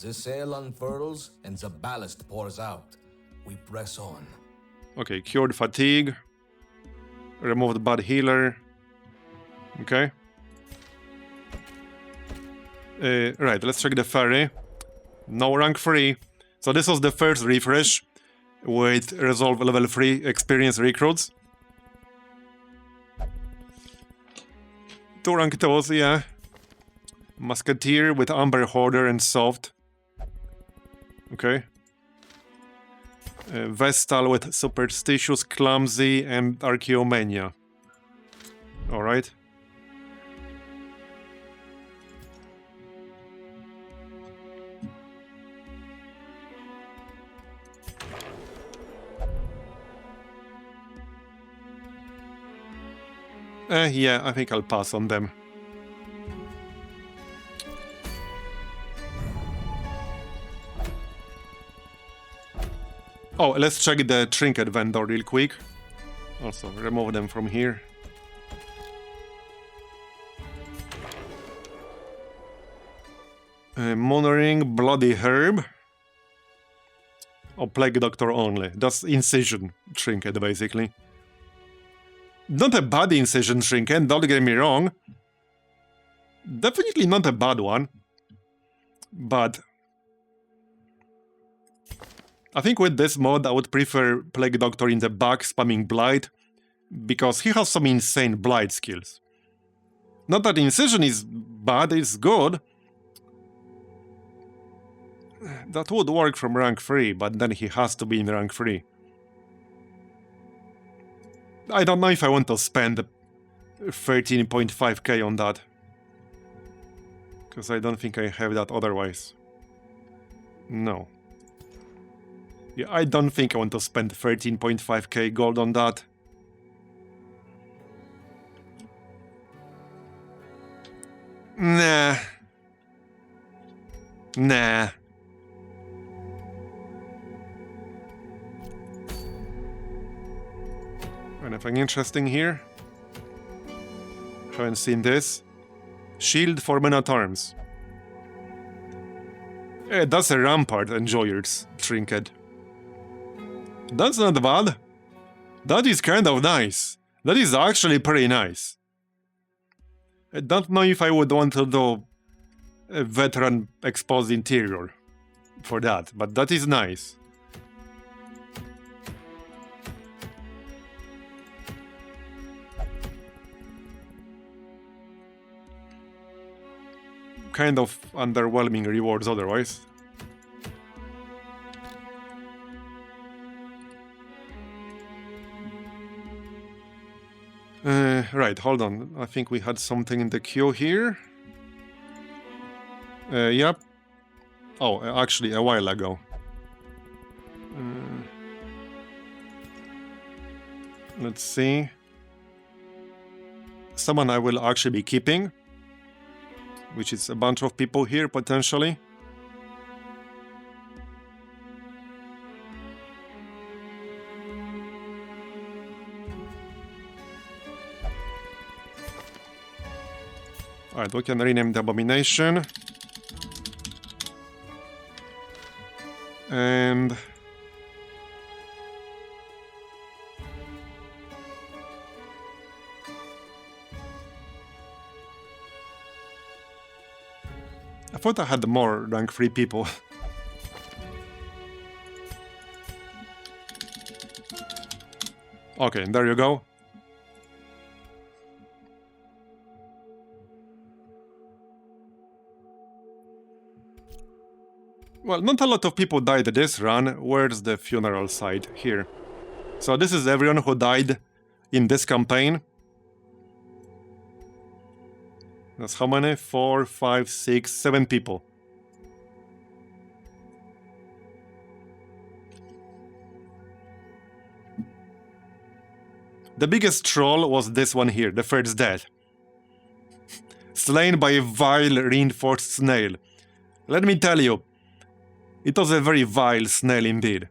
The sail unfurls and the ballast pours out. We press on. Okay, cured fatigue. Removed bad healer. Okay. Right, let's check the ferry. No rank 3. So this was the first refresh with resolve level 3 experience recruits. 2 rank 2s, yeah. Musketeer with Amber Hoarder and Soft. Okay. Vestal with Superstitious, Clumsy, and Archaeomania. Alright. Yeah, I think I'll pass on them. Oh, let's check the trinket vendor real quick. Also, remove them from here. Monitoring, Bloody Herb. Oh, Plague Doctor only. That's Incision trinket, basically. Not a bad Incision trinket, don't get me wrong. Definitely not a bad one. But I think with this mod I would prefer Plague Doctor in the back spamming Blight, because he has some insane Blight skills. Not that Incision is bad, it's good. That would work from rank 3, but then he has to be in rank 3. I don't know if I want to spend 13.5k on that. Because I don't think I have that otherwise. No. Yeah, I don't think I want to spend 13.5k gold on that. Nah. Nah. Anything interesting here? Haven't seen this. Shield for men at arms. That's a Rampart Enjoyer's trinket. That's not bad. That is kind of nice. That is actually pretty nice. I don't know if I would want to do a veteran exposed interior for that, but that is nice. Kind of underwhelming rewards otherwise. Right, hold on. I think we had something in the queue here. Yep. Oh, actually, a while ago. Let's see. Someone I will actually be keeping, which is a bunch of people here, potentially. Alright, we can rename the Abomination. And I thought I had more rank 3 people. Okay, there you go. Well, not a lot of people died this run. Where's the funeral site? Here. So this is everyone who died in this campaign. That's how many? 4, 5, 6, 7 people. The biggest troll was this one here, the first death. Slain by a vile reinforced snail. Let me tell you, it was a very vile snail indeed.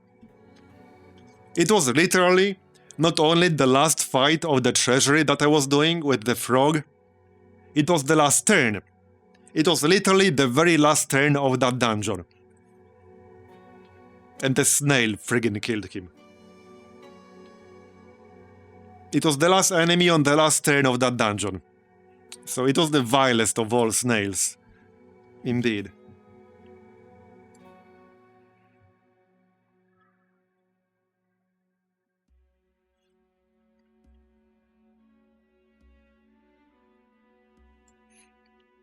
It was literally not only the last fight of the Treasury that I was doing with the frog, it was the last turn. It was literally the very last turn of that dungeon. And the snail friggin' killed him. It was the last enemy on the last turn of that dungeon. So it was the vilest of all snails. Indeed.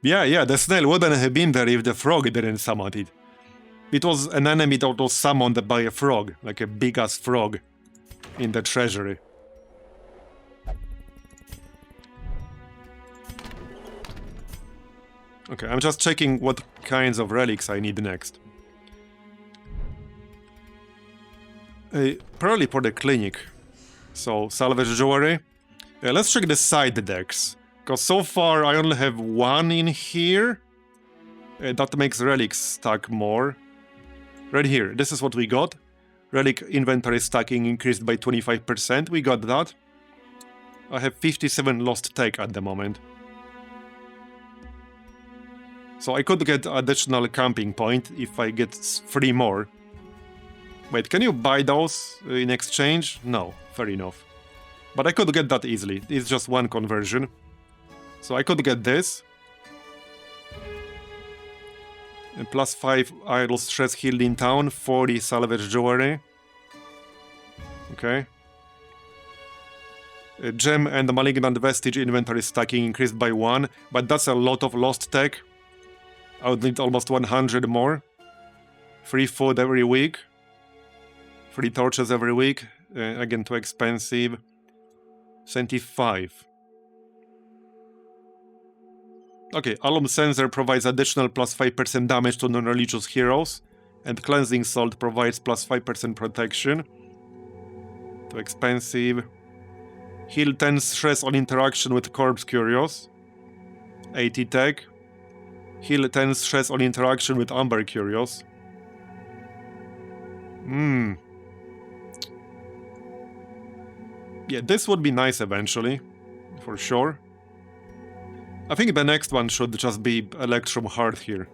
Yeah, the snail wouldn't have been there if the frog didn't summon it. It was an enemy that was summoned by a frog, like a big-ass frog in the Treasury. Okay, I'm just checking what kinds of relics I need next. Probably for the clinic. So, salvage jewelry. Let's check the side decks. Because so far I only have one in here. That makes relics stack more. Right here, this is what we got. Relic inventory stacking increased by 25%. We got that. I have 57 lost tech at the moment. So I could get additional camping point if I get 3 more. Wait, can you buy those in exchange? No, fair enough. But I could get that easily. It's just one conversion. So I could get this. And +5 idle stress healed in town, 40 salvage jewelry. Okay. Gem and malignant vestige inventory stacking increased by 1, but that's a lot of lost tech. I would need almost 100 more. Free food every week. Free torches every week. Again, too expensive. 75. Okay, Alum Sensor provides additional +5% damage to non-religious heroes. And Cleansing Salt provides +5% protection. Too expensive. Heal 10 stress on interaction with Corpse Curios. 80 tech. Heal 10 stress on interaction with Amber Curios. Yeah, this would be nice eventually. For sure. I think the next one should just be Electrum Heart here.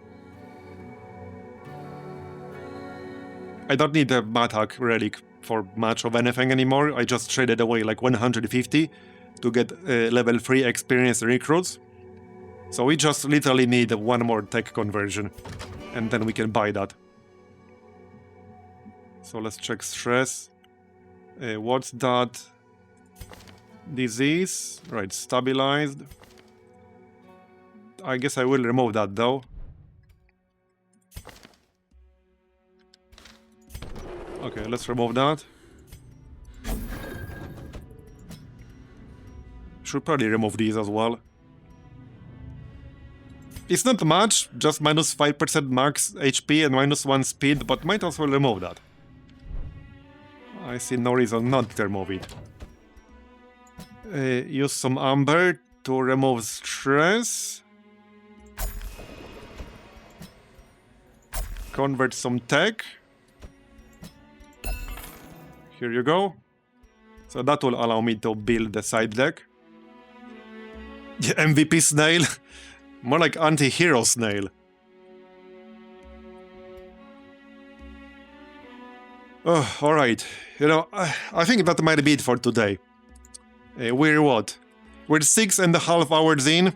I don't need a Matak relic for much of anything anymore. I just traded away like 150 to get level 3 experienced recruits. So we just literally need one more tech conversion. And then we can buy that. So let's check stress. What's that? Disease. Right, stabilized. I guess I will remove that though. Okay, let's remove that. Should probably remove these as well. It's not much, just -5% max HP and -1 speed, but might as well remove that. I see no reason not to remove it. Use some amber to remove stress. Convert some tech. Here you go. So that will allow me to build the side deck. Yeah, MVP snail. More like anti-hero snail. Oh, alright. You know, I think that might be it for today. We're what? We're 6.5 hours in.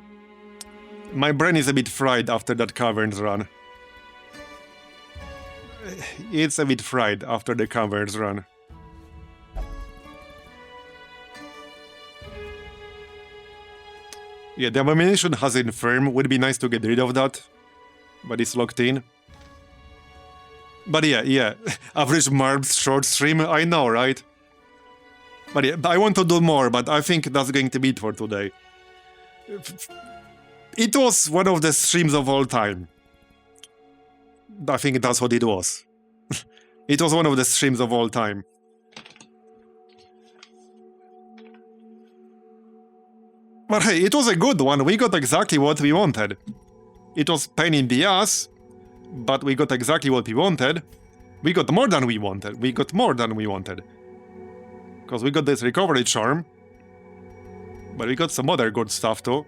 My brain is a bit fried after that Caverns run. It's a bit fried after the Caverns run. Yeah, the ammunition has infirm. Would be nice to get rid of that. But it's locked in. But yeah. Average Marbs short stream, I know, right? But yeah, I want to do more, but I think that's going to be it for today. It was one of the streams of all time. I think that's what it was. It was one of the streams of all time. But hey, it was a good one. We got exactly what we wanted. It was pain in the ass, but we got exactly what we wanted. We got more than we wanted. We got more than we wanted. Because we got this recovery charm. But we got some other good stuff too.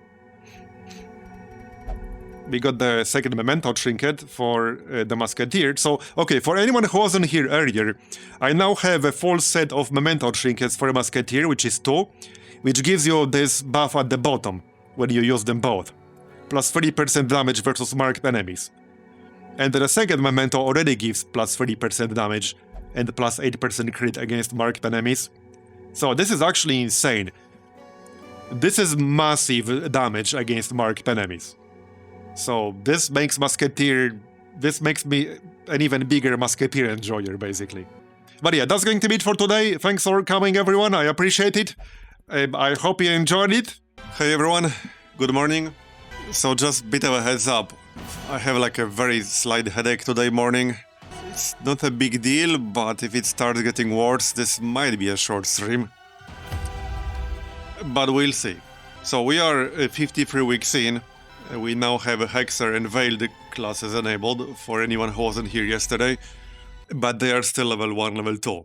We got the second memento trinket for the musketeer. So, okay, for anyone who wasn't here earlier, I now have a full set of memento trinkets for a musketeer, which is 2, which gives you this buff at the bottom when you use them both. Plus 30% damage versus marked enemies. And the second memento already gives plus 30% damage and plus 8% crit against marked enemies. So this is actually insane. This is massive damage against marked enemies. So this makes Musketeer... This makes me an even bigger Musketeer enjoyer, basically. But yeah, that's going to be it for today. Thanks for coming, everyone. I appreciate it. I hope you enjoyed it. Hey, everyone. Good morning. So just a bit of a heads up. I have like a very slight headache today morning. It's not a big deal, but if it starts getting worse, this might be a short stream. But we'll see. So we are 53 weeks in. We now have a Hexer and Veiled classes enabled for anyone who wasn't here yesterday. But they are still level 1, level 2.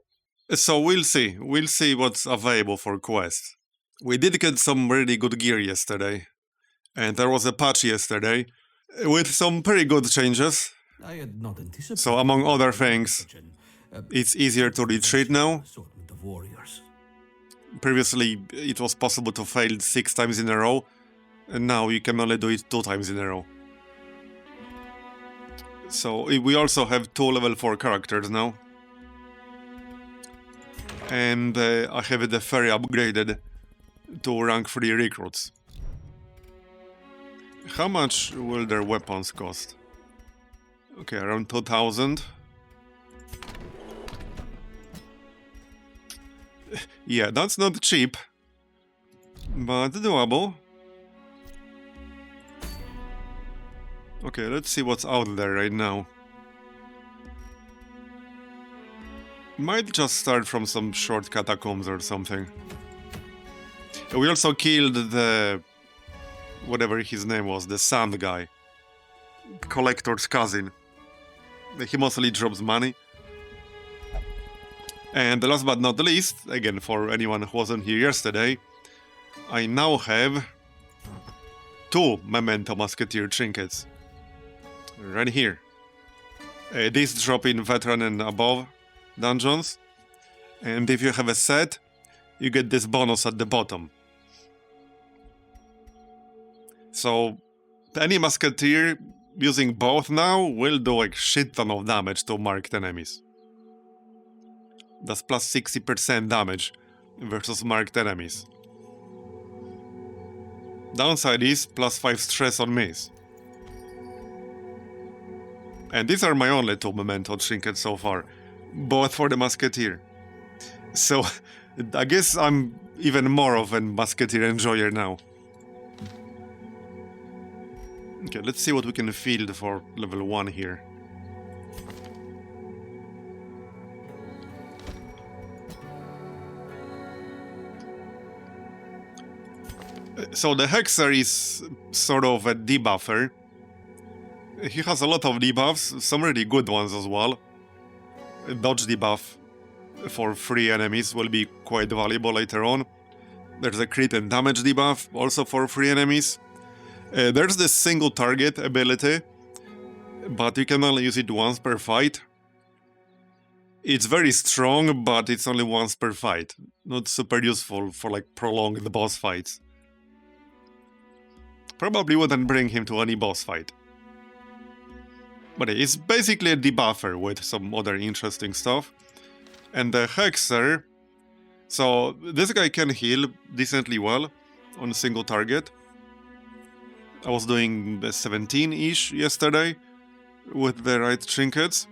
So we'll see. We'll see what's available for quests. We did get some really good gear yesterday. And there was a patch yesterday with some pretty good changes. I had not anticipated. So among other things, it's easier to retreat now. Previously, it was possible to fail 6 times in a row, and now you can only do it 2 times in a row. So we also have 2 level 4 characters now. And I have the ferry upgraded to rank 3 recruits. How much will their weapons cost? Okay, around 2,000. Yeah, that's not cheap, but doable. Okay, let's see what's out there right now. Might just start from some short catacombs or something. We also killed the... whatever his name was, the sand guy. Collector's cousin. He mostly drops money. And last but not least, again for anyone who wasn't here yesterday, I now have 2 Memento Musketeer trinkets. Right here. These drop in veteran and above dungeons. And if you have a set, you get this bonus at the bottom. So any Musketeer using both now will do like shit ton of damage to marked enemies. That's plus 60% damage versus marked enemies. Downside is plus 5 stress on miss. And these are my only 2 memento trinkets so far, both for the Musketeer. So I guess I'm even more of a Musketeer enjoyer now. Okay, let's see what we can field for level 1 here. So the Hexer is sort of a debuffer. He has a lot of debuffs, some really good ones as well. A dodge debuff for free enemies will be quite valuable later on. There's a crit and damage debuff, also for free enemies. There's this single target ability, but you can only use it once per fight. It's very strong, but it's only once per fight. Not super useful for like prolonged boss fights. Probably wouldn't bring him to any boss fight. But it's basically a debuffer with some other interesting stuff. And the Hexer... So this guy can heal decently well on a single target. I was doing 17-ish yesterday with the right trinkets.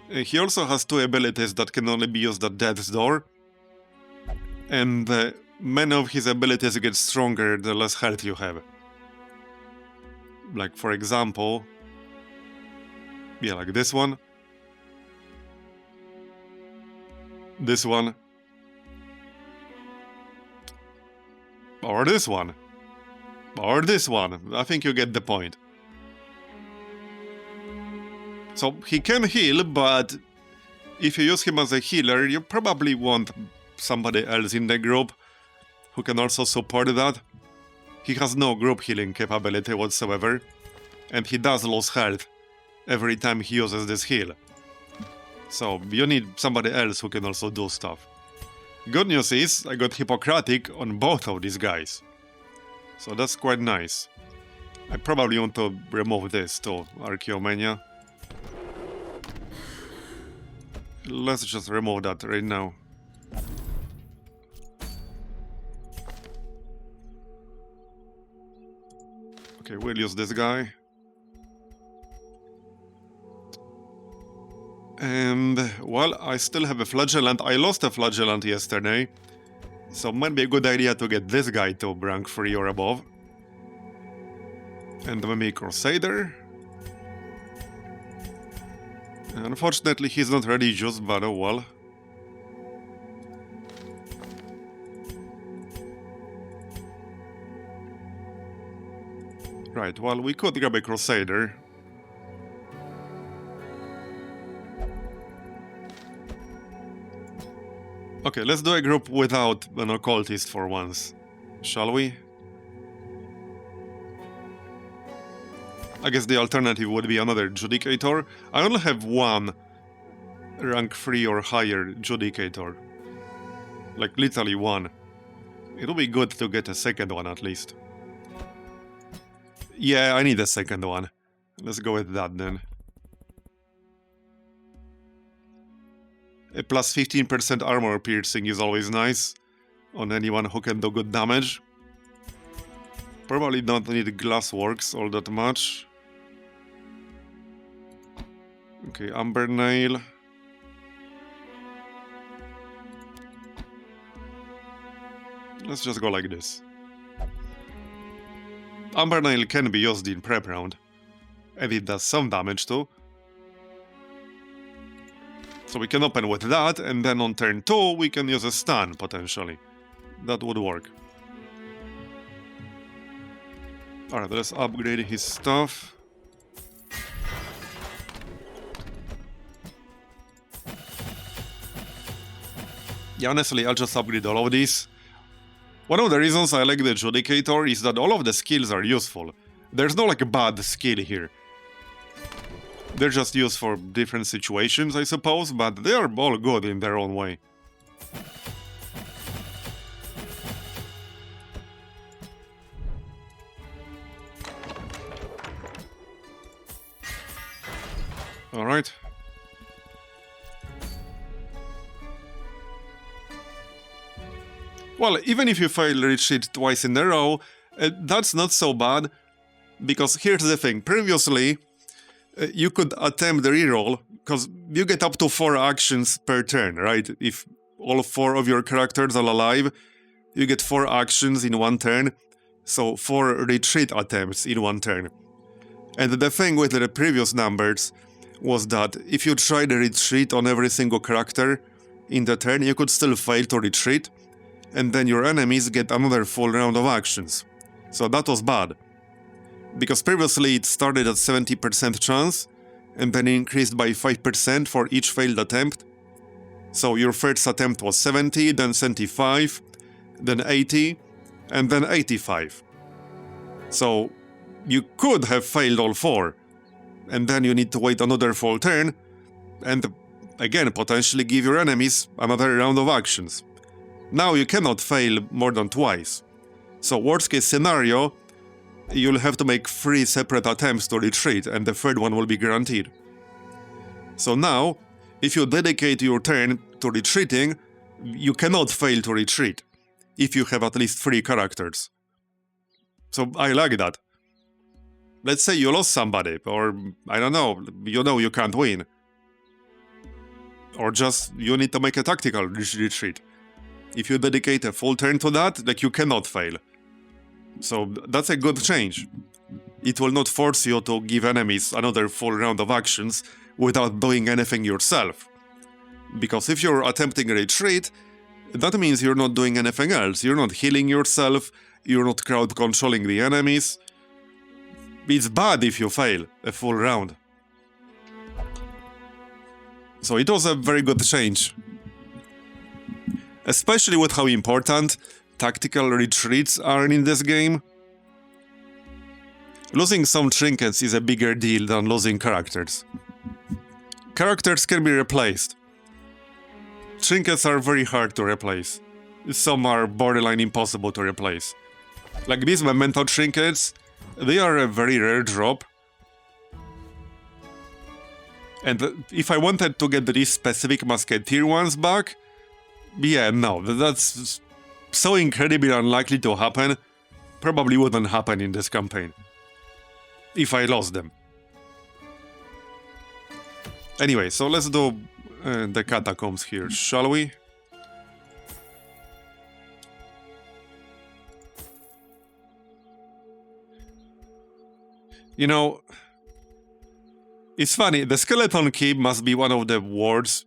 He also has 2 abilities that can only be used at Death's Door. And many of his abilities get stronger the less health you have. Like, for example, yeah, like this one. This one. Or this one. Or this one. I think you get the point. So he can heal, but if you use him as a healer, you probably want somebody else in the group who can also support that. He has no group healing capability whatsoever, and he does lose health every time he uses this heal. So you need somebody else who can also do stuff. Good news is, I got Hippocratic on both of these guys. So that's quite nice. I probably want to remove this too, Archaeomania. Let's just remove that right now. Okay, we'll use this guy. And, well, I still have a Flagellant. I lost a Flagellant yesterday. So might be a good idea to get this guy to rank 3 or above. And maybe Crusader. Unfortunately, he's not religious, but oh well. Right, well, we could grab a Crusader. Okay, let's do a group without an occultist for once, shall we? I guess the alternative would be another Judicator. I only have one rank 3 or higher Judicator. Like, literally one. It would be good to get a second one at least. Yeah, I need a second one. Let's go with that then. A plus 15% armor piercing is always nice on anyone who can do good damage. Probably don't need Glassworks all that much. Okay, Amber Nail. Let's just go like this. Amber Nail can be used in prep round, and it does some damage too. So we can open with that, and then on turn 2 we can use a stun, potentially. That would work. Alright, let's upgrade his stuff. Yeah, honestly, I'll just upgrade all of these. One of the reasons I like the Judicator is that all of the skills are useful. There's no like a bad skill here. They're just used for different situations, I suppose, but they are all good in their own way. Alright. Well, even if you fail retreat twice in a row, that's not so bad, because here's the thing. Previously, you could attempt the reroll, because you get up to 4 actions per turn, right? If all 4 of your characters are alive, you get 4 actions in 1 turn, so 4 retreat attempts in 1 turn. And the thing with the previous numbers was that if you tried a retreat on every single character in the turn, you could still fail to retreat, and then your enemies get another full round of actions. So that was bad. Because previously it started at 70% chance, and then increased by 5% for each failed attempt. So your first attempt was 70, then 75, then 80, and then 85. So you could have failed all 4, and then you need to wait another full turn, and again potentially give your enemies another round of actions. Now you cannot fail more than twice. So worst case scenario, you'll have to make 3 separate attempts to retreat, and the third one will be guaranteed. So now, if you dedicate your turn to retreating, you cannot fail to retreat, if you have at least 3 characters. So I like that. Let's say you lost somebody, or I don't know you can't win. Or just you need to make a tactical retreat. If you dedicate a full turn to that, like, you cannot fail. So that's a good change. It will not force you to give enemies another full round of actions without doing anything yourself. Because if you're attempting a retreat, that means you're not doing anything else. You're not healing yourself, you're not crowd controlling the enemies. It's bad if you fail a full round. So it was a very good change. Especially with how important tactical retreats are in this game. Losing some trinkets is a bigger deal than losing characters. Characters can be replaced. Trinkets are very hard to replace. Some are borderline impossible to replace. Like these memento trinkets, they are a very rare drop. And if I wanted to get these specific musketeer ones back, yeah, no, that's so incredibly unlikely to happen. Probably wouldn't happen in this campaign. If I lost them. Anyway, so let's do the Catacombs here, shall we? You know, it's funny, the skeleton key must be one of the ward's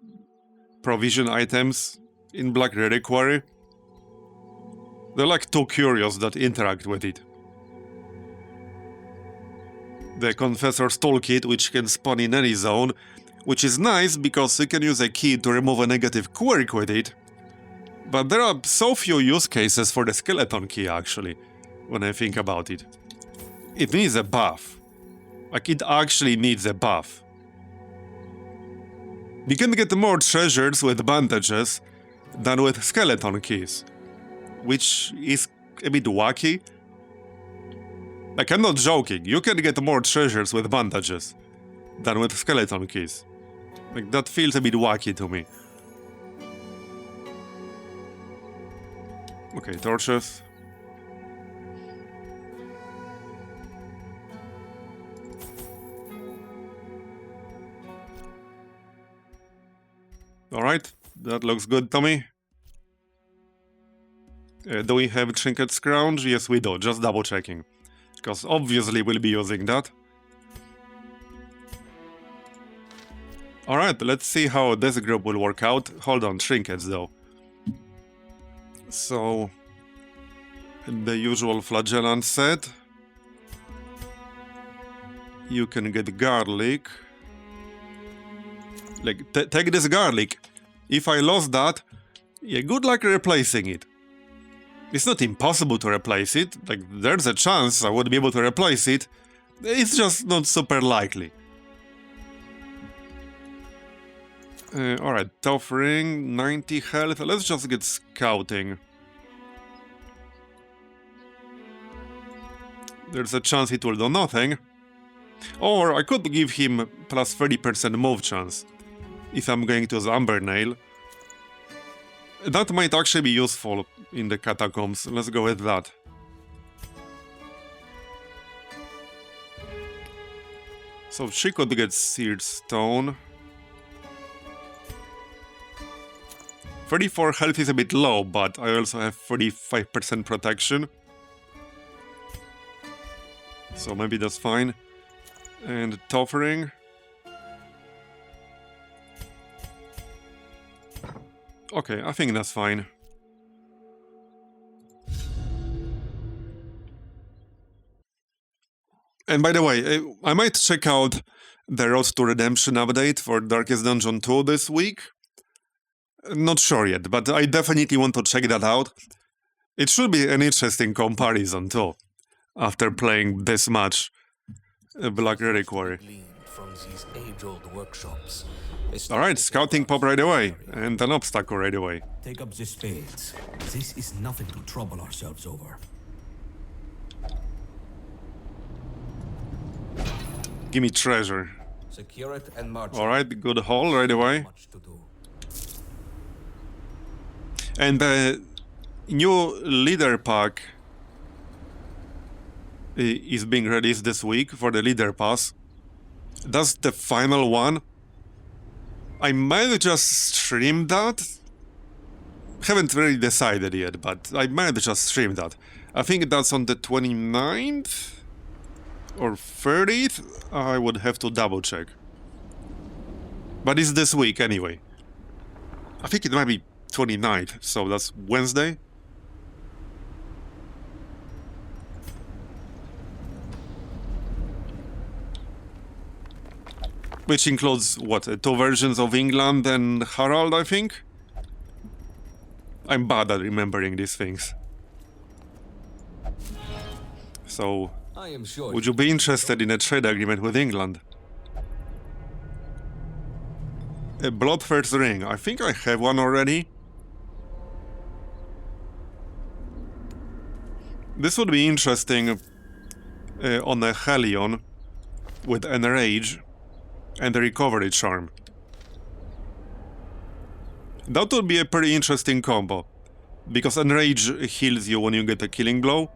provision items in Black Reliquary. They're like two curios that interact with it. The Confessor's Toolkit, which can spawn in any zone, which is nice because you can use a key to remove a negative quirk with it. But there are so few use cases for the skeleton key, actually, when I think about it. It needs a buff. Like, it actually needs a buff. You can get more treasures with bandages than with skeleton keys, which is a bit wacky. Like, I'm not joking, you can get more treasures with bandages than with skeleton keys. Like, that feels a bit wacky to me. Okay, torches. Alright, that looks good to me. Do we have trinket scrounge? Yes, we do, just double checking. Because obviously we'll be using that. Alright, let's see how this group will work out. Hold on, trinkets though. So, the usual flagellant set. You can get garlic. Like, take this garlic. If I lost that, yeah, good luck replacing it. It's not impossible to replace it. Like, there's a chance I would be able to replace it. It's just not super likely. Alright, tough ring, 90 health. Let's just get scouting. There's a chance it will do nothing. Or I could give him plus 30% move chance if I'm going to use Amber Nail. That might actually be useful in the Catacombs. Let's go with that. So she could get Seared Stone. 34 health is a bit low, but I also have 45% protection. So maybe that's fine. And Toffering. Okay, I think that's fine. And by the way, I might check out the Road to Redemption update for Darkest Dungeon 2 this week. Not sure yet, but I definitely want to check that out. It should be an interesting comparison too, after playing this much Black Reliquary. Alright, scouting pop right away, and an obstacle right away. Take up the spades. This is nothing to trouble ourselves over. Give me treasure. Secure it and march. Alright, good haul right away. Much to do. And the new leader pack is being released this week for the leader pass. That's the final one. I might just stream that Haven't really decided yet, but I might just stream that. I think that's on the 29th or 30th. I would have to double check. But it's this week anyway. I think it might be 29th, so that's Wednesday. Which includes, what, 2 versions of England and Harald, I think? I'm bad at remembering these things. So, I am sure would you be interested in a trade agreement with England? A Bloodthirst ring. I think I have one already. This would be interesting on a Hellion with Enrage and a Recovery Charm. That would be a pretty interesting combo, because Enrage heals you when you get a killing blow,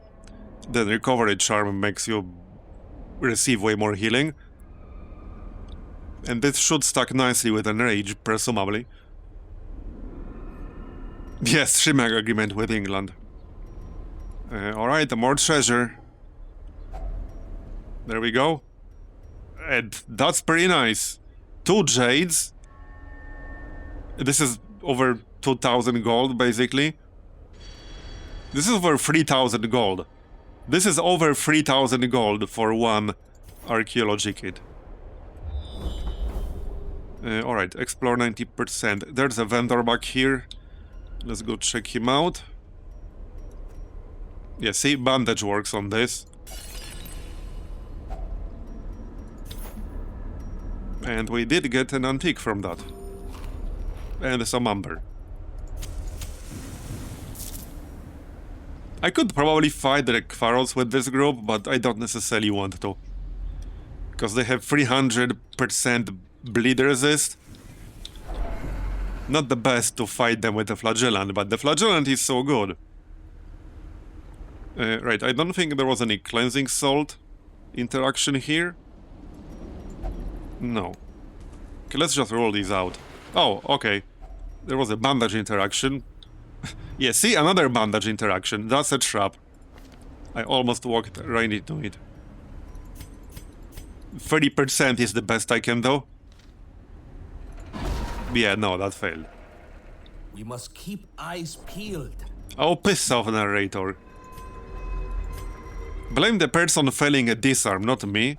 then Recovery Charm makes you receive way more healing. And this should stack nicely with Enrage, presumably. Yes, streaming agreement with England. Alright, more treasure. There we go. And that's pretty nice. 2 jades. This is over 2,000 gold, basically. This is over 3,000 gold. This is over 3,000 gold for 1 archaeology kit. Alright, explore 90%. There's a vendor back here. Let's go check him out. Yeah, see, bandage works on this. And we did get an antique from that. And some amber. I could probably fight the Quarrels with this group, but I don't necessarily want to. Because they have 300% bleed resist. Not the best to fight them with the Flagellant, but the Flagellant is so good. Right, I don't think there was any Cleansing Salt interaction here. No. Okay, let's just roll these out. Oh, okay. There was a bandage interaction. Yeah, see, another bandage interaction. That's a trap. I almost walked right into it. 30% is the best I can do. Yeah, no, that failed. we must keep eyes peeled. Oh, piss off, narrator. Blame the person failing a disarm, not me.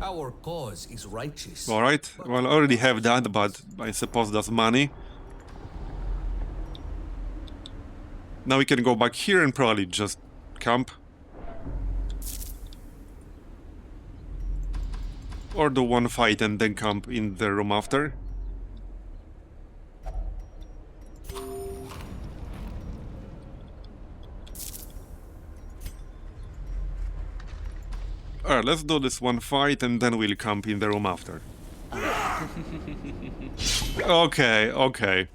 Our cause is righteous. Alright, well, I already have that, but I suppose that's money. Now we can go back here and probably just camp. Or do one fight and then camp in the room after. Alright, let's do this one fight and then we'll camp in the room after. Okay, okay.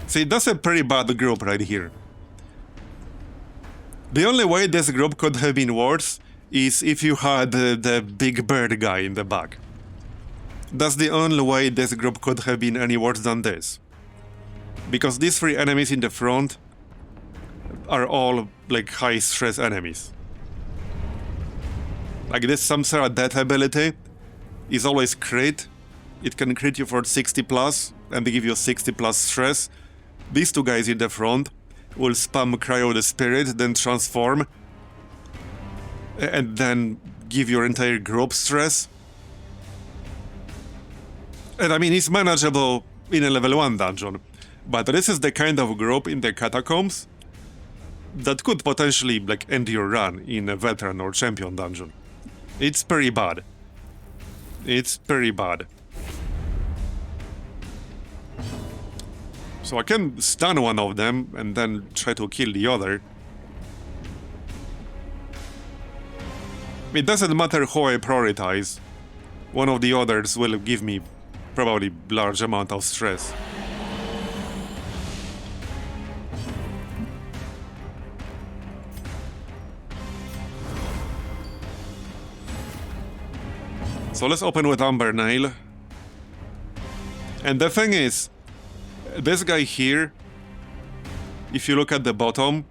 See, that's a pretty bad group right here. The only way this group could have been worse is if you had the big bird guy in the back. That's the only way this group could have been any worse than this. Because these three enemies in the front are all like high stress enemies. Like this Samsara Death ability is always crit. It can crit you for 60 plus and they give you 60 plus stress. These two guys in the front will spam Cryo the Spirit, then transform, and then give your entire group stress. And I mean, it's manageable in a level 1 dungeon, but this is the kind of group in the Catacombs that could potentially like end your run in a veteran or champion dungeon. It's pretty bad. It's pretty bad. So I can stun one of them and then try to kill the other. It doesn't matter who I prioritize. One of the others will give me probably large amount of stress. So let's open with Amber Nail. And the thing is, this guy here, if you look at the bottom,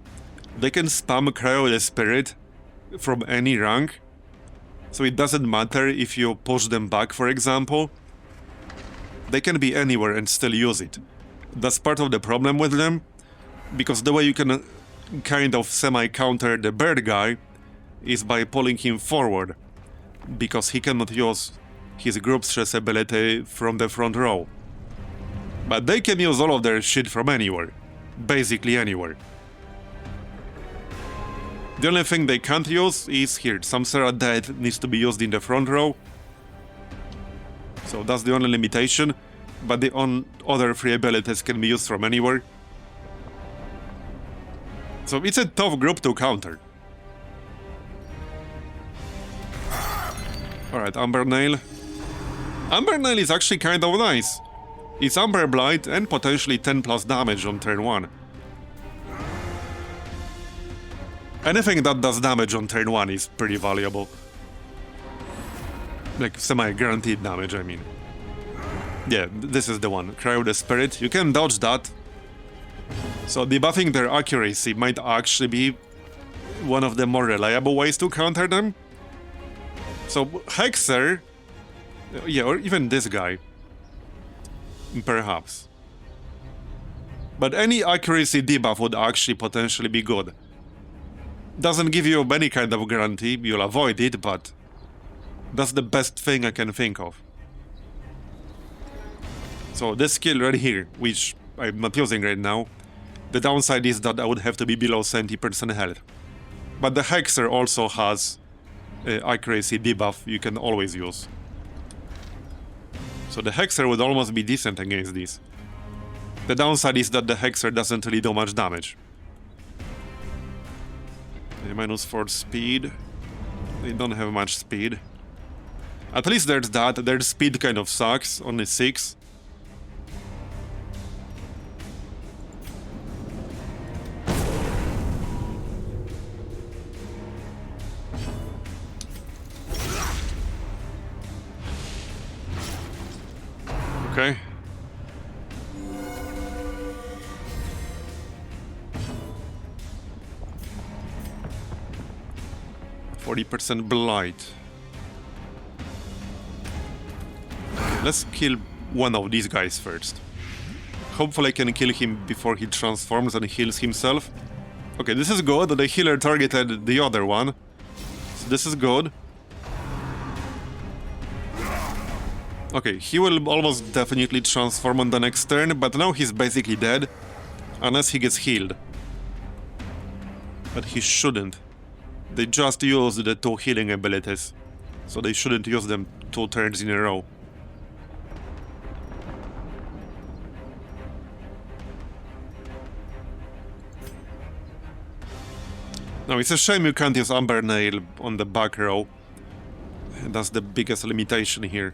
they can spam Cryo the Spirit from any rank. So it doesn't matter if you push them back, for example. They can be anywhere and still use it. That's part of the problem with them, because the way you can kind of semi-counter the bird guy is by pulling him forward, because he cannot use his group stress ability from the front row. But they can use all of their shit from anywhere. Basically anywhere. The only thing they can't use is here. Samsara Dead needs to be used in the front row. So that's the only limitation. But the other three abilities can be used from anywhere. So it's a tough group to counter. Alright, Amber Nail. Amber Nail is actually kind of nice. It's Amber Blight and potentially 10 plus damage on turn 1. Anything that does damage on turn 1 is pretty valuable. Like semi-guaranteed damage, I mean. Yeah, this is the one. Cryo the Spirit. You can dodge that. So debuffing their accuracy might actually be one of the more reliable ways to counter them. So Hexer... Yeah, or even this guy. Perhaps. But any accuracy debuff would actually potentially be good. Doesn't give you any kind of guarantee, you'll avoid it, but that's the best thing I can think of. So this skill right here, which I'm not using right now, the downside is that I would have to be below 70% health. But the Hexer also has accuracy debuff you can always use. So the Hexer would almost be decent against this. The downside is that the Hexer doesn't really do much damage. -4 speed. They don't have much speed. At least there's that. Their speed kind of sucks, only 6. Okay. %40 blight. Okay, let's kill one of these guys first. Hopefully I can kill him before he transforms and heals himself. Okay, this is good. The healer targeted the other one. So this is good. Okay, he will almost definitely transform on the next turn, but now he's basically dead. Unless he gets healed. But he shouldn't. They just used the 2 healing abilities. So they shouldn't use them 2 turns in a row. Now it's a shame you can't use Amber Nail on the back row. That's the biggest limitation here.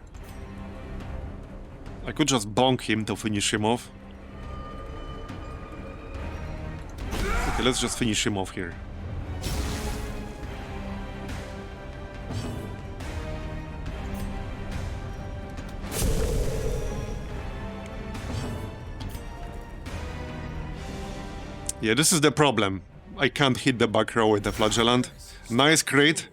I could just bonk him to finish him off. Okay, let's just finish him off here. Yeah, this is the problem. I can't hit the back row with the Flagellant. Nice crit.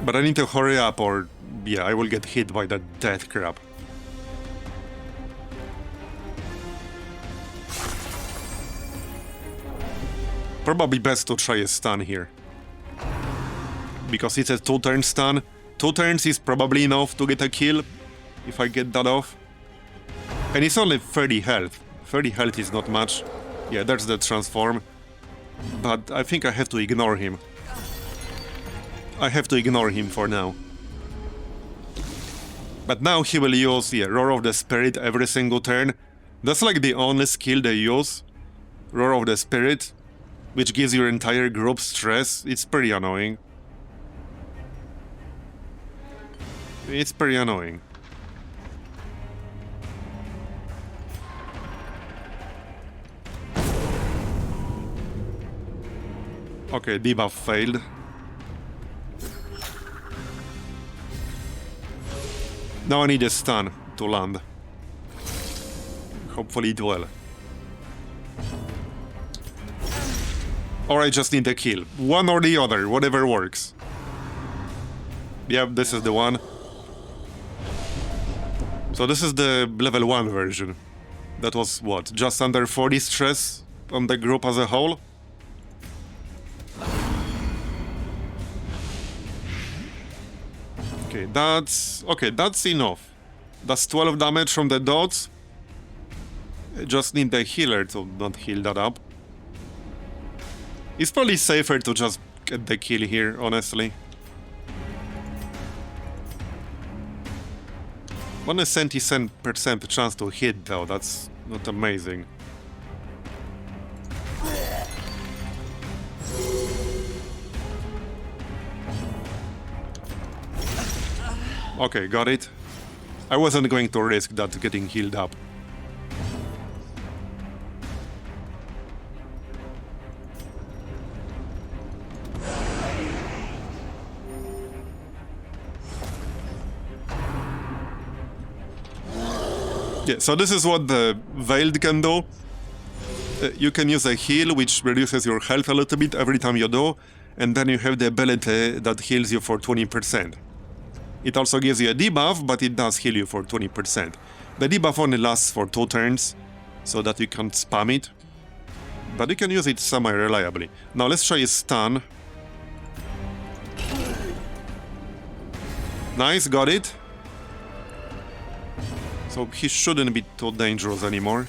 But I need to hurry up or, yeah, I will get hit by that death crab. Probably best to try a stun here. Because it's a 2-turn stun. 2 turns is probably enough to get a kill, if I get that off. And it's only 30 health. 30 health is not much. Yeah, there's the transform. But I think I have to ignore him. I have to ignore him for now. But now he will use, yeah, Roar of the Spirit every single turn. That's like the only skill they use. Roar of the Spirit. Which gives your entire group stress. It's pretty annoying. It's pretty annoying. Okay, debuff failed. Now I need a stun to land. Hopefully it will. Or I just need a kill. One or the other, whatever works. Yep, this is the one. So this is the level 1 version. That was, what, just under 40 stress on the group as a whole? Okay, that's enough. That's 12 damage from the dots. I just need the healer to not heal that up. It's probably safer to just get the kill here, honestly. On a 70% chance to hit though, that's not amazing. Okay, got it. I wasn't going to risk that getting healed up. Yeah, so this is what the Veiled can do. You can use a heal, which reduces your health a little bit every time you do, and then you have the ability that heals you for 20%. It also gives you a debuff, but it does heal you for 20%. The debuff only lasts for 2 turns, so that you can't spam it, but you can use it semi-reliably. Now let's try a stun. Nice, got it. So he shouldn't be too dangerous anymore.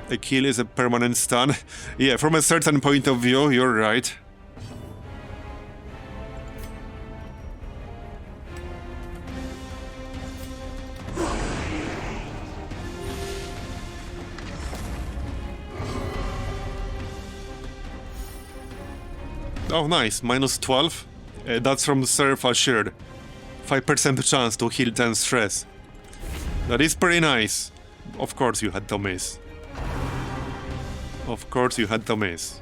A kill is a permanent stun. Yeah, from a certain point of view, you're right. Oh, nice. Minus 12. That's from Surf Assured. 5% chance to heal 10 stress. That is pretty nice. Of course you had to miss. Of course you had to miss.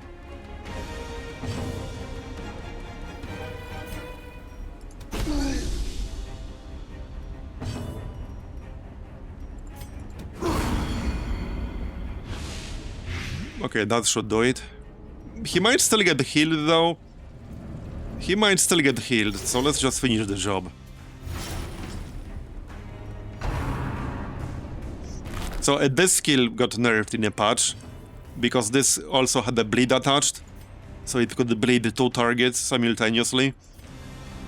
Okay, that should do it. He might still get healed though. He might still get healed, so let's just finish the job. So this skill got nerfed in a patch, because this also had a bleed attached, so it could bleed 2 targets simultaneously.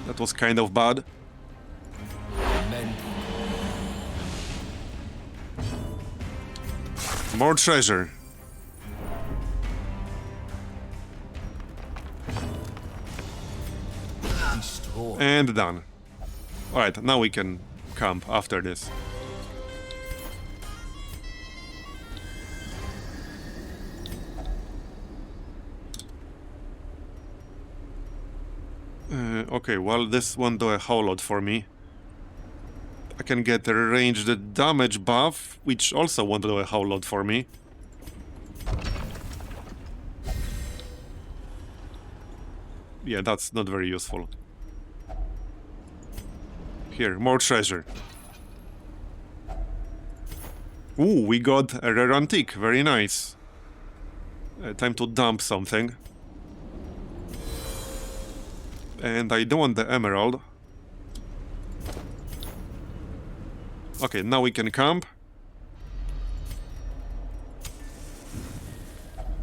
That was kind of bad. More treasure. And done. Alright, now we can camp after this. Okay, well, this won't do a whole lot for me. I can get a ranged damage buff, which also won't do a whole lot for me. Yeah, that's not very useful. Here, more treasure. Ooh, we got a rare antique. Very nice. Time to dump something. And I don't want the emerald. Okay, now we can camp.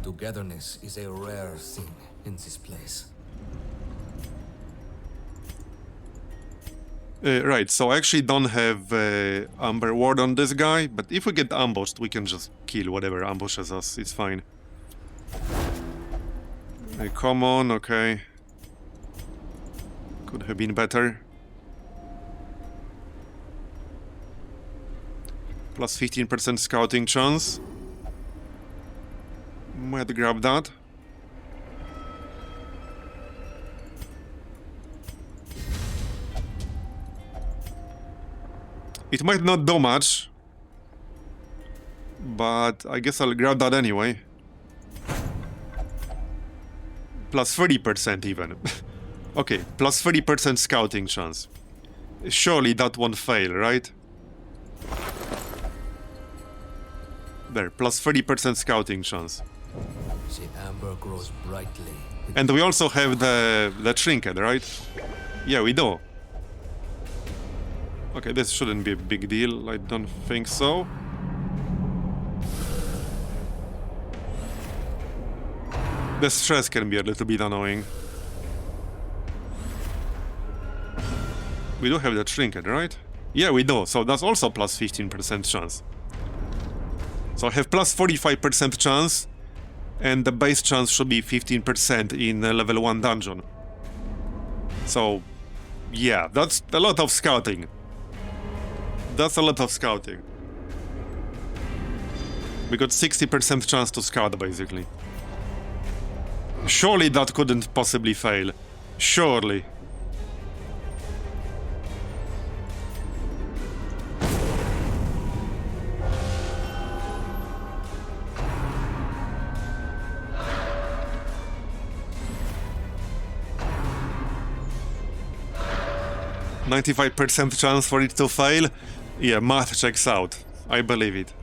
Togetherness is a rare thing in this place. Right, so I actually don't have Amber Ward on this guy, but if we get ambushed, we can just kill whatever ambushes us, it's fine. Come on, okay. Could have been better. Plus 15% scouting chance. Might grab that. It might not do much, but I guess I'll grab that anyway. Plus 30% even. Okay, plus 30% scouting chance. Surely that won't fail, right? There, plus 30% scouting chance. The amber grows brightly. And we also have the trinket, right? Yeah, we do. Okay, this shouldn't be a big deal. I don't think so. The stress can be a little bit annoying. We do have the trinket, right? Yeah, we do. So that's also plus 15% chance. So I have plus 45% chance, and the base chance should be 15% in a level 1 dungeon. So, yeah, that's a lot of scouting. That's a lot of scouting. We got 60% chance to scout, basically. Surely that couldn't possibly fail. Surely. %95% chance for it to fail? Yeah, math checks out. I believe it.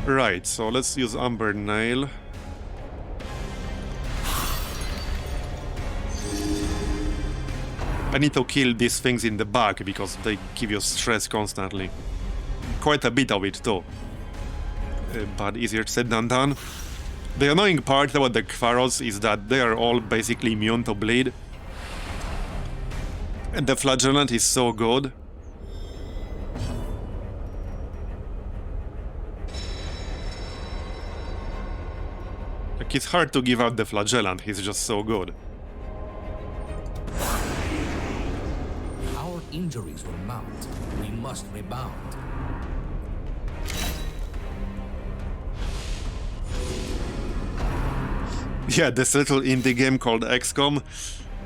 Right, so let's use Amber Nail. I need to kill these things in the back because they give you stress constantly. Quite a bit of it too. But easier said than done. The annoying part about the Caverns is that they are all basically immune to bleed. And the Flagellant is so good. Like, it's hard to give out the Flagellant, he's just so good. Our injuries will mount. We must rebound. Yeah, this little indie game called XCOM.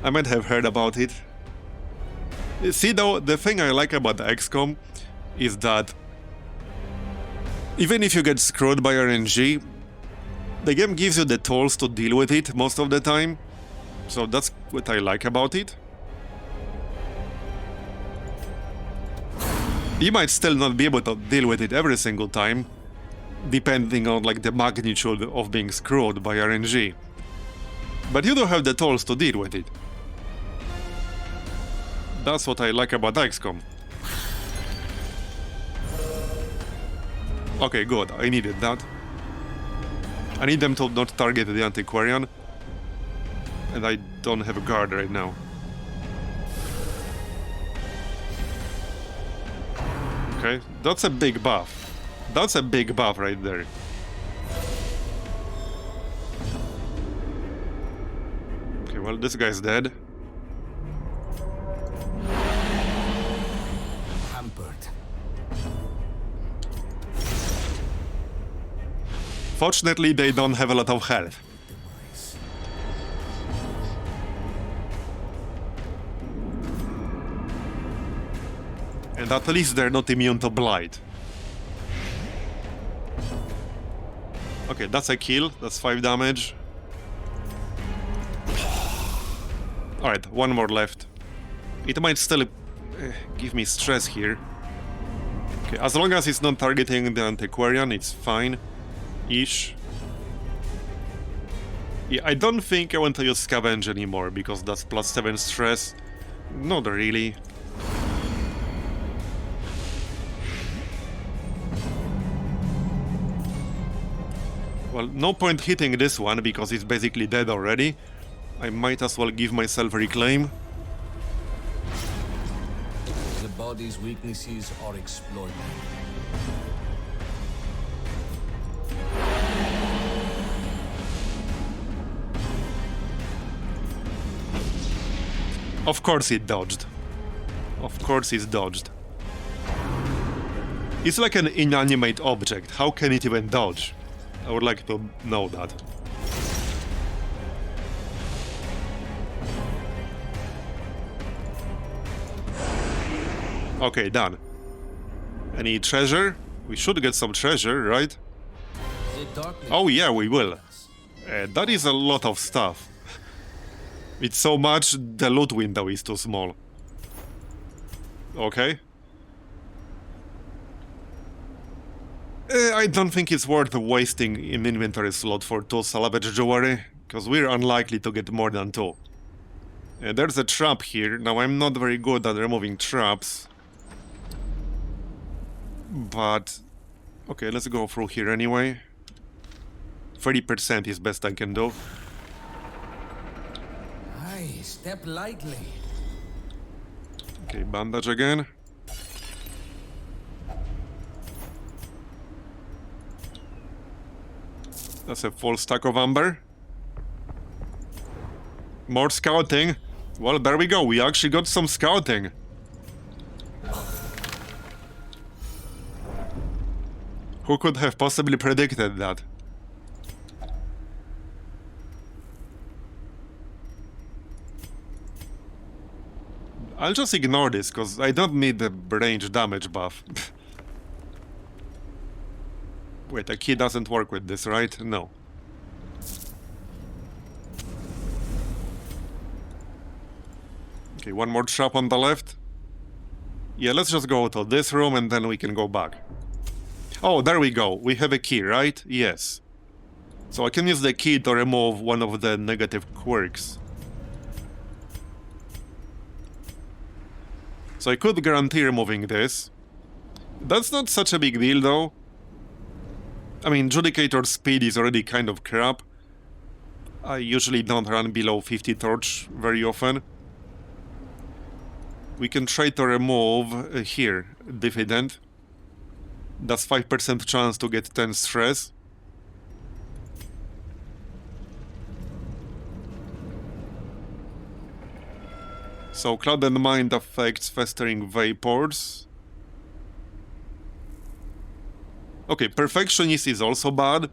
I might have heard about it. See, though, the thing I like about XCOM is that even if you get screwed by RNG, the game gives you the tools to deal with it most of the time. So that's what I like about it. You might still not be able to deal with it every single time, depending on like the magnitude of being screwed by RNG. But you do have the tools to deal with it. That's what I like about XCOM. Okay, good. I needed that. I need them to not target the Antiquarian. And I don't have a guard right now. Okay, that's a big buff. That's a big buff right there. Okay, well, this guy's dead. Hampered. Fortunately, they don't have a lot of health. And at least they're not immune to blight. Okay, that's a kill. That's 5 damage. Alright, one more left. It might still give me stress here. Okay, as long as it's not targeting the Antiquarian, it's fine. Ish. Yeah, I don't think I want to use Scavenge anymore, because that's +7 stress. Not really. Well, no point hitting this one, because it's basically dead already. I might as well give myself Reclaim. The body's weaknesses are exploited. Of course it dodged. Of course it's dodged. It's like an inanimate object. How can it even dodge? I would like to know that. Okay, done. Any treasure? We should get some treasure, right? Oh yeah, we will. That is a lot of stuff. It's so much, the loot window is too small. Okay. I don't think it's worth wasting an inventory slot for 2 salvage jewelry, because we're unlikely to get more than 2. There's a trap here. Now, I'm not very good at removing traps. But... okay, let's go through here anyway. 30% is best I can do. Aye, step lightly. Okay, bandage again. That's a full stack of amber. More scouting. Well, there we go. We actually got some scouting. Who could have possibly predicted that? I'll just ignore this, because I don't need the range damage buff. Wait, a key doesn't work with this, right? No. Okay, one more trap on the left. Yeah, let's just go to this room and then we can go back. Oh, there we go. We have a key, right? Yes. So I can use the key to remove one of the negative quirks. So I could guarantee removing this. That's not such a big deal, though. I mean, Judicator speed is already kind of crap. I usually don't run below 50 torch very often. We can try to remove here, Diffident. That's 5% chance to get 10 stress. So Cloud and Mind affects festering vapors. Okay, Perfectionist is also bad.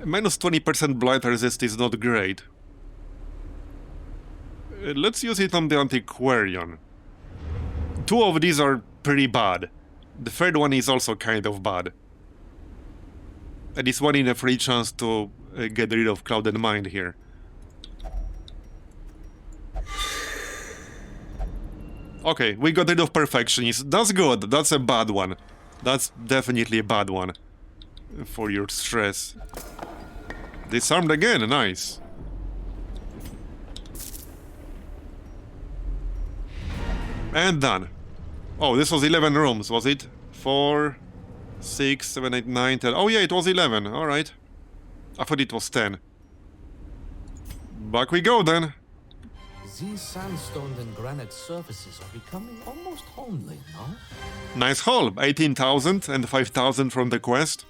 Minus 20% blight resist is not great. Let's use it on the Antiquarian. 2 of these are pretty bad. The third one is also kind of bad. And it's 1 in a 3 chance to get rid of Cloud and Mind here. Okay, we got rid of Perfectionist. That's good. That's a bad one. That's definitely a bad one. For your stress. Disarmed again. Nice. And done. Oh, this was 11 rooms, was it? 4, 6, 7, 8, 9, 10. Oh yeah, it was 11. Alright. I thought it was 10. Back we go then. These sandstone and granite surfaces are becoming almost homely, no? Nice haul. 18,000 and 5,000 from the quest.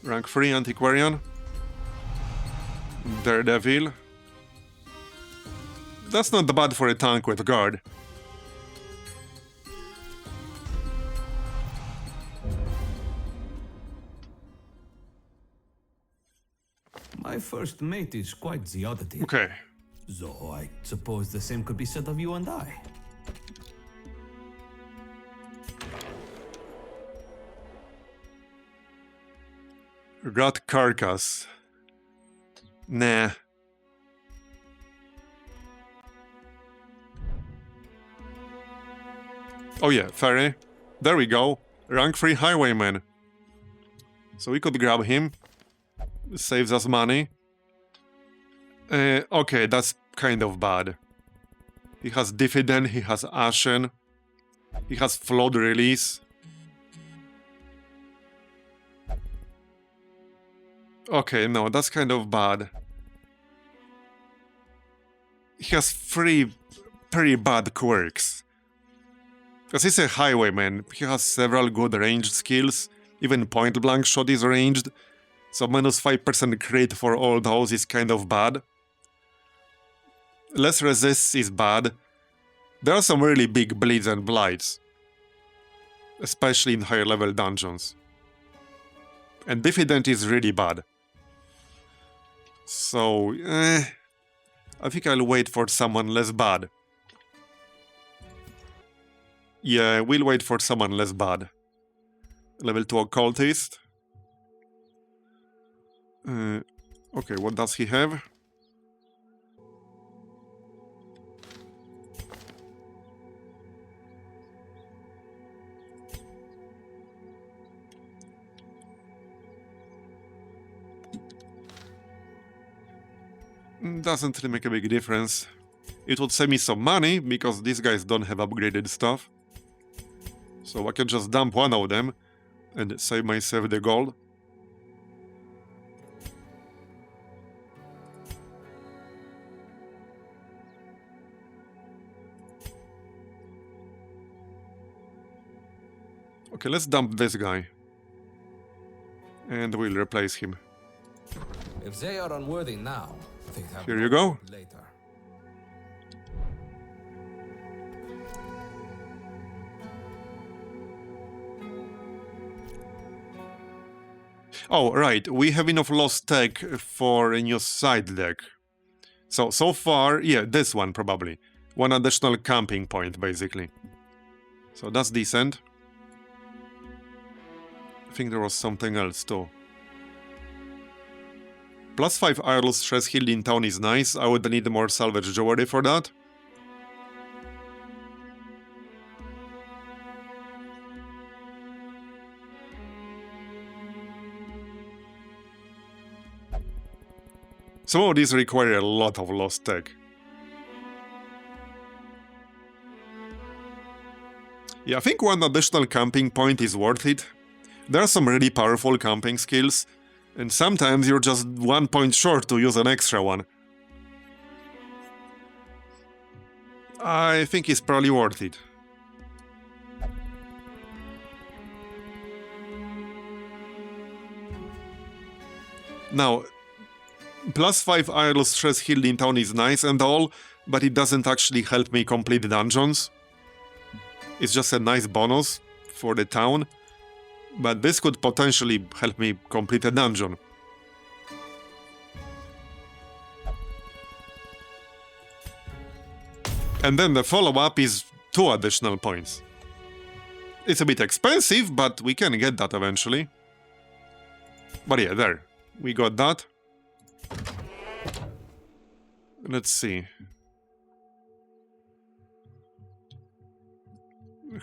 Rank 3 Antiquarian. Daredevil. That's not bad for a tank with guard. My first mate is quite the oddity. Okay. So I suppose the same could be said of you and I. Rat carcass. Nah. Oh yeah, ferry. There we go. Rank 3 highwayman. So we could grab him. Saves us money. Okay, that's kind of bad. He has Diffident, he has Ashen. He has Flood Release. Okay, no, that's kind of bad. He has 3 pretty bad quirks. Because he's a highwayman, he has several good ranged skills. Even point blank shot is ranged. So minus 5% crit for all those is kind of bad. Less resists is bad. There are some really big bleeds and blights. Especially in higher level dungeons. And Diffident is really bad. So, I think I'll wait for someone less bad. Yeah, we'll wait for someone less bad. Level 2 occultist. Okay, what does he have? Doesn't really make a big difference. It would save me some money, because these guys don't have upgraded stuff. So I can just dump one of them and save myself the gold. Okay, let's dump this guy. And we'll replace him. If they are unworthy now, they have Here you go. later. Oh, right, we have enough lost tech for a new side deck. So far, yeah, this one probably. One additional camping point, basically. So that's decent. I think there was something else too. +5 Idle Stress Healed in town is nice. I would need more salvage jewelry for that. Some of these require a lot of lost tech. Yeah, I think one additional camping point is worth it. There are some really powerful camping skills, and sometimes you're just 1 point short to use an extra one. I think it's probably worth it. Now, +5 idle stress healed in town is nice and all, but it doesn't actually help me complete dungeons. It's just a nice bonus for the town, but this could potentially help me complete a dungeon. And then the follow-up is 2 additional points. It's a bit expensive, but we can get that eventually. But yeah, there. We got that. Let's see.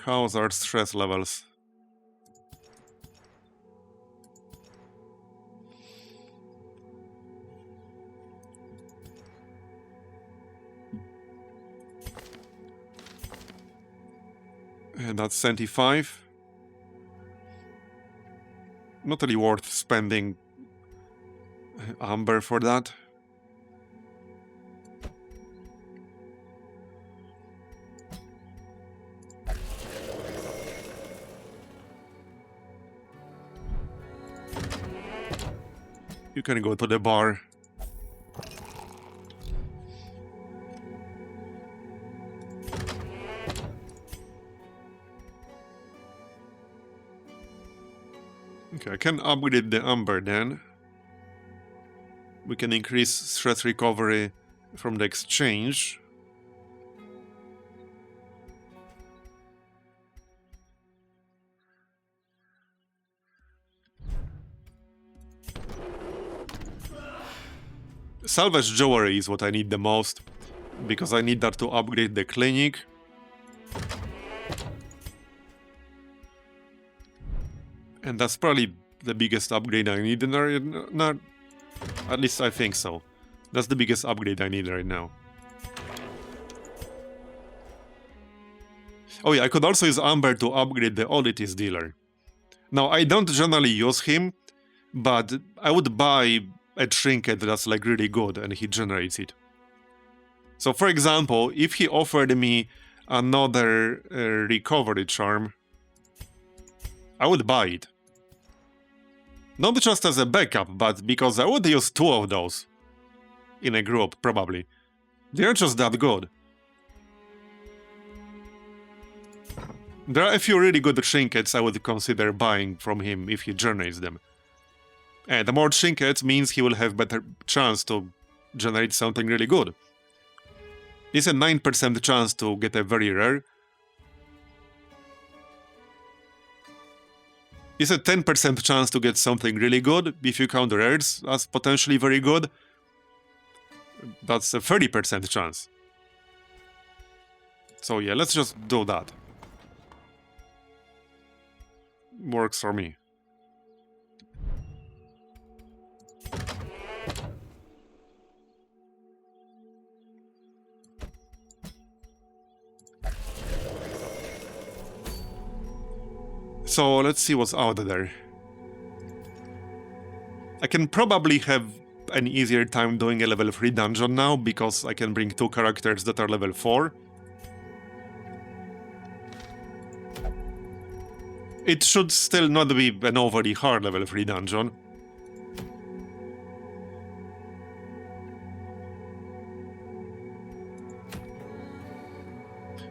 How's our stress levels? And that's 75. Not really worth spending amber for that. You can go to the bar. Okay, I can upgrade the amber then. We can increase stress recovery from the exchange. Salvage jewelry is what I need the most, because I need that to upgrade the clinic. And that's probably the biggest upgrade I need in there. Not, at least I think so. That's the biggest upgrade I need right now. Oh yeah, I could also use Amber to upgrade the oddities dealer. Now, I don't generally use him, but I would buy a trinket that's like really good and he generates it. So for example, if he offered me another recovery charm, I would buy it. Not just as a backup, but because I would use 2 of those in a group, probably. They're just that good. There are a few really good trinkets I would consider buying from him if he generates them. And the more trinkets means he will have better chance to generate something really good. It's a 9% chance to get a very rare. It's a 10% chance to get something really good if you count rares as potentially very good. That's a 30% chance. So yeah, let's just do that. Works for me. So let's see what's out there. I can probably have an easier time doing a level 3 dungeon now because I can bring 2 characters that are level 4. It should still not be an overly hard level 3 dungeon.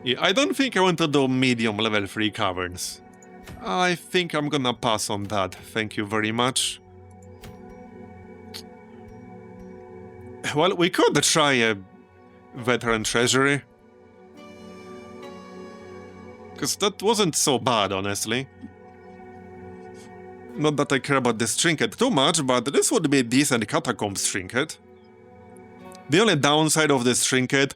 Yeah, I don't think I want to do medium level 3 caverns. I think I'm gonna pass on that, thank you very much. Well, we could try a veteran treasury. Because that wasn't so bad, honestly. Not that I care about this trinket too much, but this would be a decent Catacombs trinket. The only downside of this trinket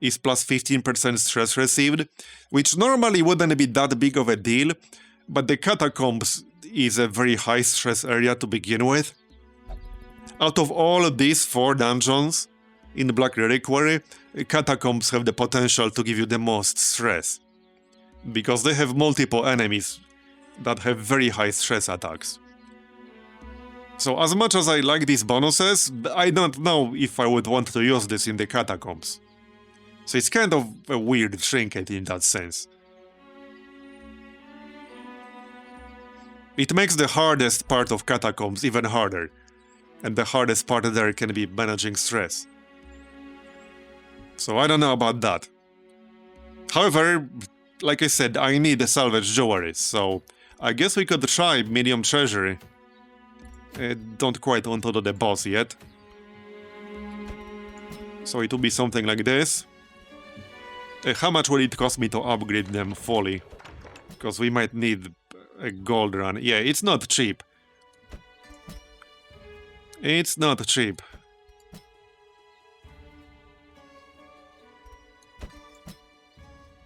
is plus 15% stress received, which normally wouldn't be that big of a deal, but the Catacombs is a very high stress area to begin with. Out of all of these 4 dungeons in Black Reliquary, Catacombs have the potential to give you the most stress, because they have multiple enemies that have very high stress attacks. So as much as I like these bonuses, I don't know if I would want to use this in the Catacombs. So it's kind of a weird trinket in that sense. It makes the hardest part of Catacombs even harder, and the hardest part there can be managing stress. So I don't know about that. However, like I said, I need a salvage jewelry, so I guess we could try medium treasury. I don't quite want to do the boss yet. So it will be something like this. How much will it cost me to upgrade them fully? Because we might need a gold run. Yeah, it's not cheap. It's not cheap.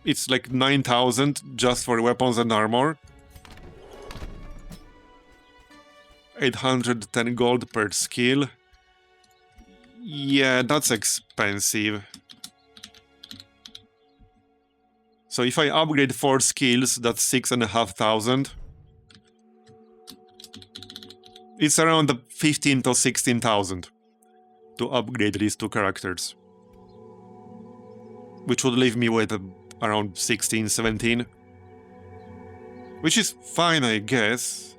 It's like 9,000 just for weapons and armor. 810 gold per skill. Yeah, that's expensive. So if I upgrade 4 skills, that's 6,500. It's around 15 to 16,000 to upgrade these 2 characters. Which would leave me with around 16, 17. Which is fine, I guess.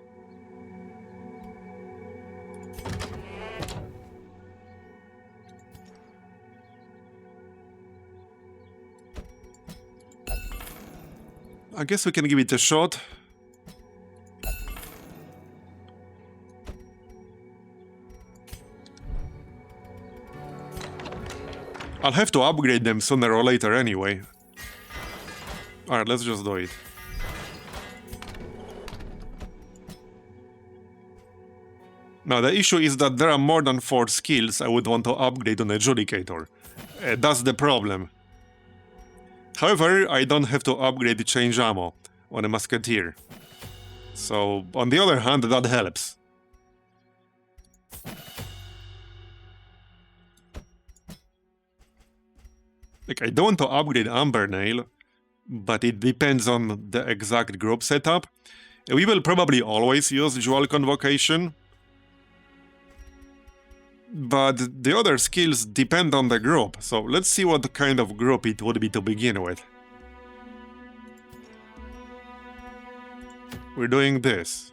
I guess we can give it a shot. I'll have to upgrade them sooner or later anyway. Alright, let's just do it. Now, the issue is that there are more than 4 skills I would want to upgrade on Adjudicator. That's the problem. However, I don't have to upgrade the change ammo on a Musketeer. So, on the other hand, that helps. Like, I don't want to upgrade Ambernail, but it depends on the exact group setup. We will probably always use Dual Convocation, but the other skills depend on the group, so let's see what kind of group it would be to begin with. We're doing this.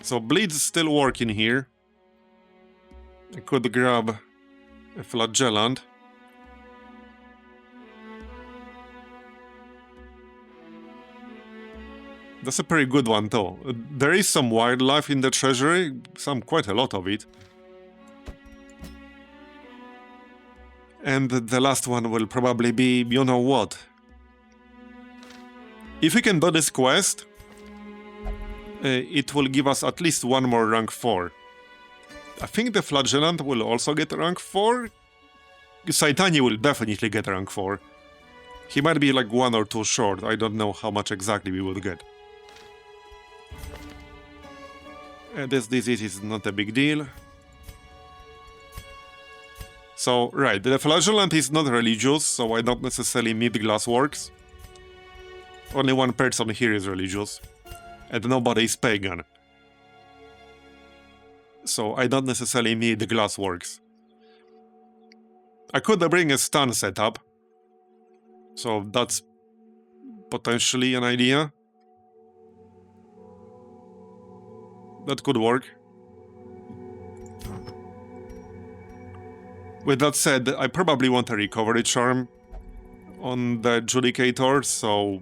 So Bleed's still working here. I could grab a Flagellant. That's a pretty good one, though. There is some wildlife in the treasury, quite a lot of it. And the last one will probably be, you know what? If we can do this quest, it will give us at least one more rank 4. I think the Flagellant will also get rank 4. Saitani will definitely get rank 4. He might be like 1 or 2 short, I don't know how much exactly we will get. This disease is not a big deal. So, right, the Flagellant is not religious, so I don't necessarily need Glassworks. Only one person here is religious, and nobody is pagan. So I don't necessarily need the Glassworks. I could bring a stun setup, so that's potentially an idea. That could work. With that said, I probably want a recovery charm on the Judicator, so...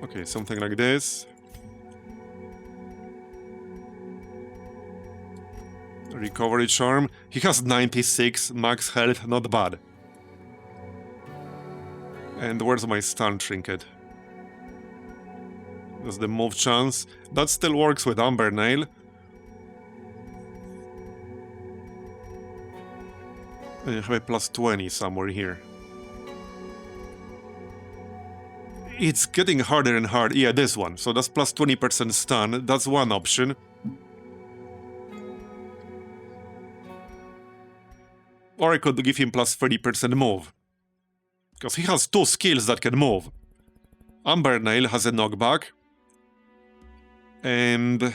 Okay, something like this. Recovery charm. He has 96 max health, not bad. And where's my stun trinket? That's the move chance. That still works with Amber Nail. I have a plus 20 somewhere here. It's getting harder and harder. Yeah, this one. So that's plus 20% stun. That's one option. Or I could give him plus 30% move. Because he has 2 skills that can move. Amber Nail has a knockback. And...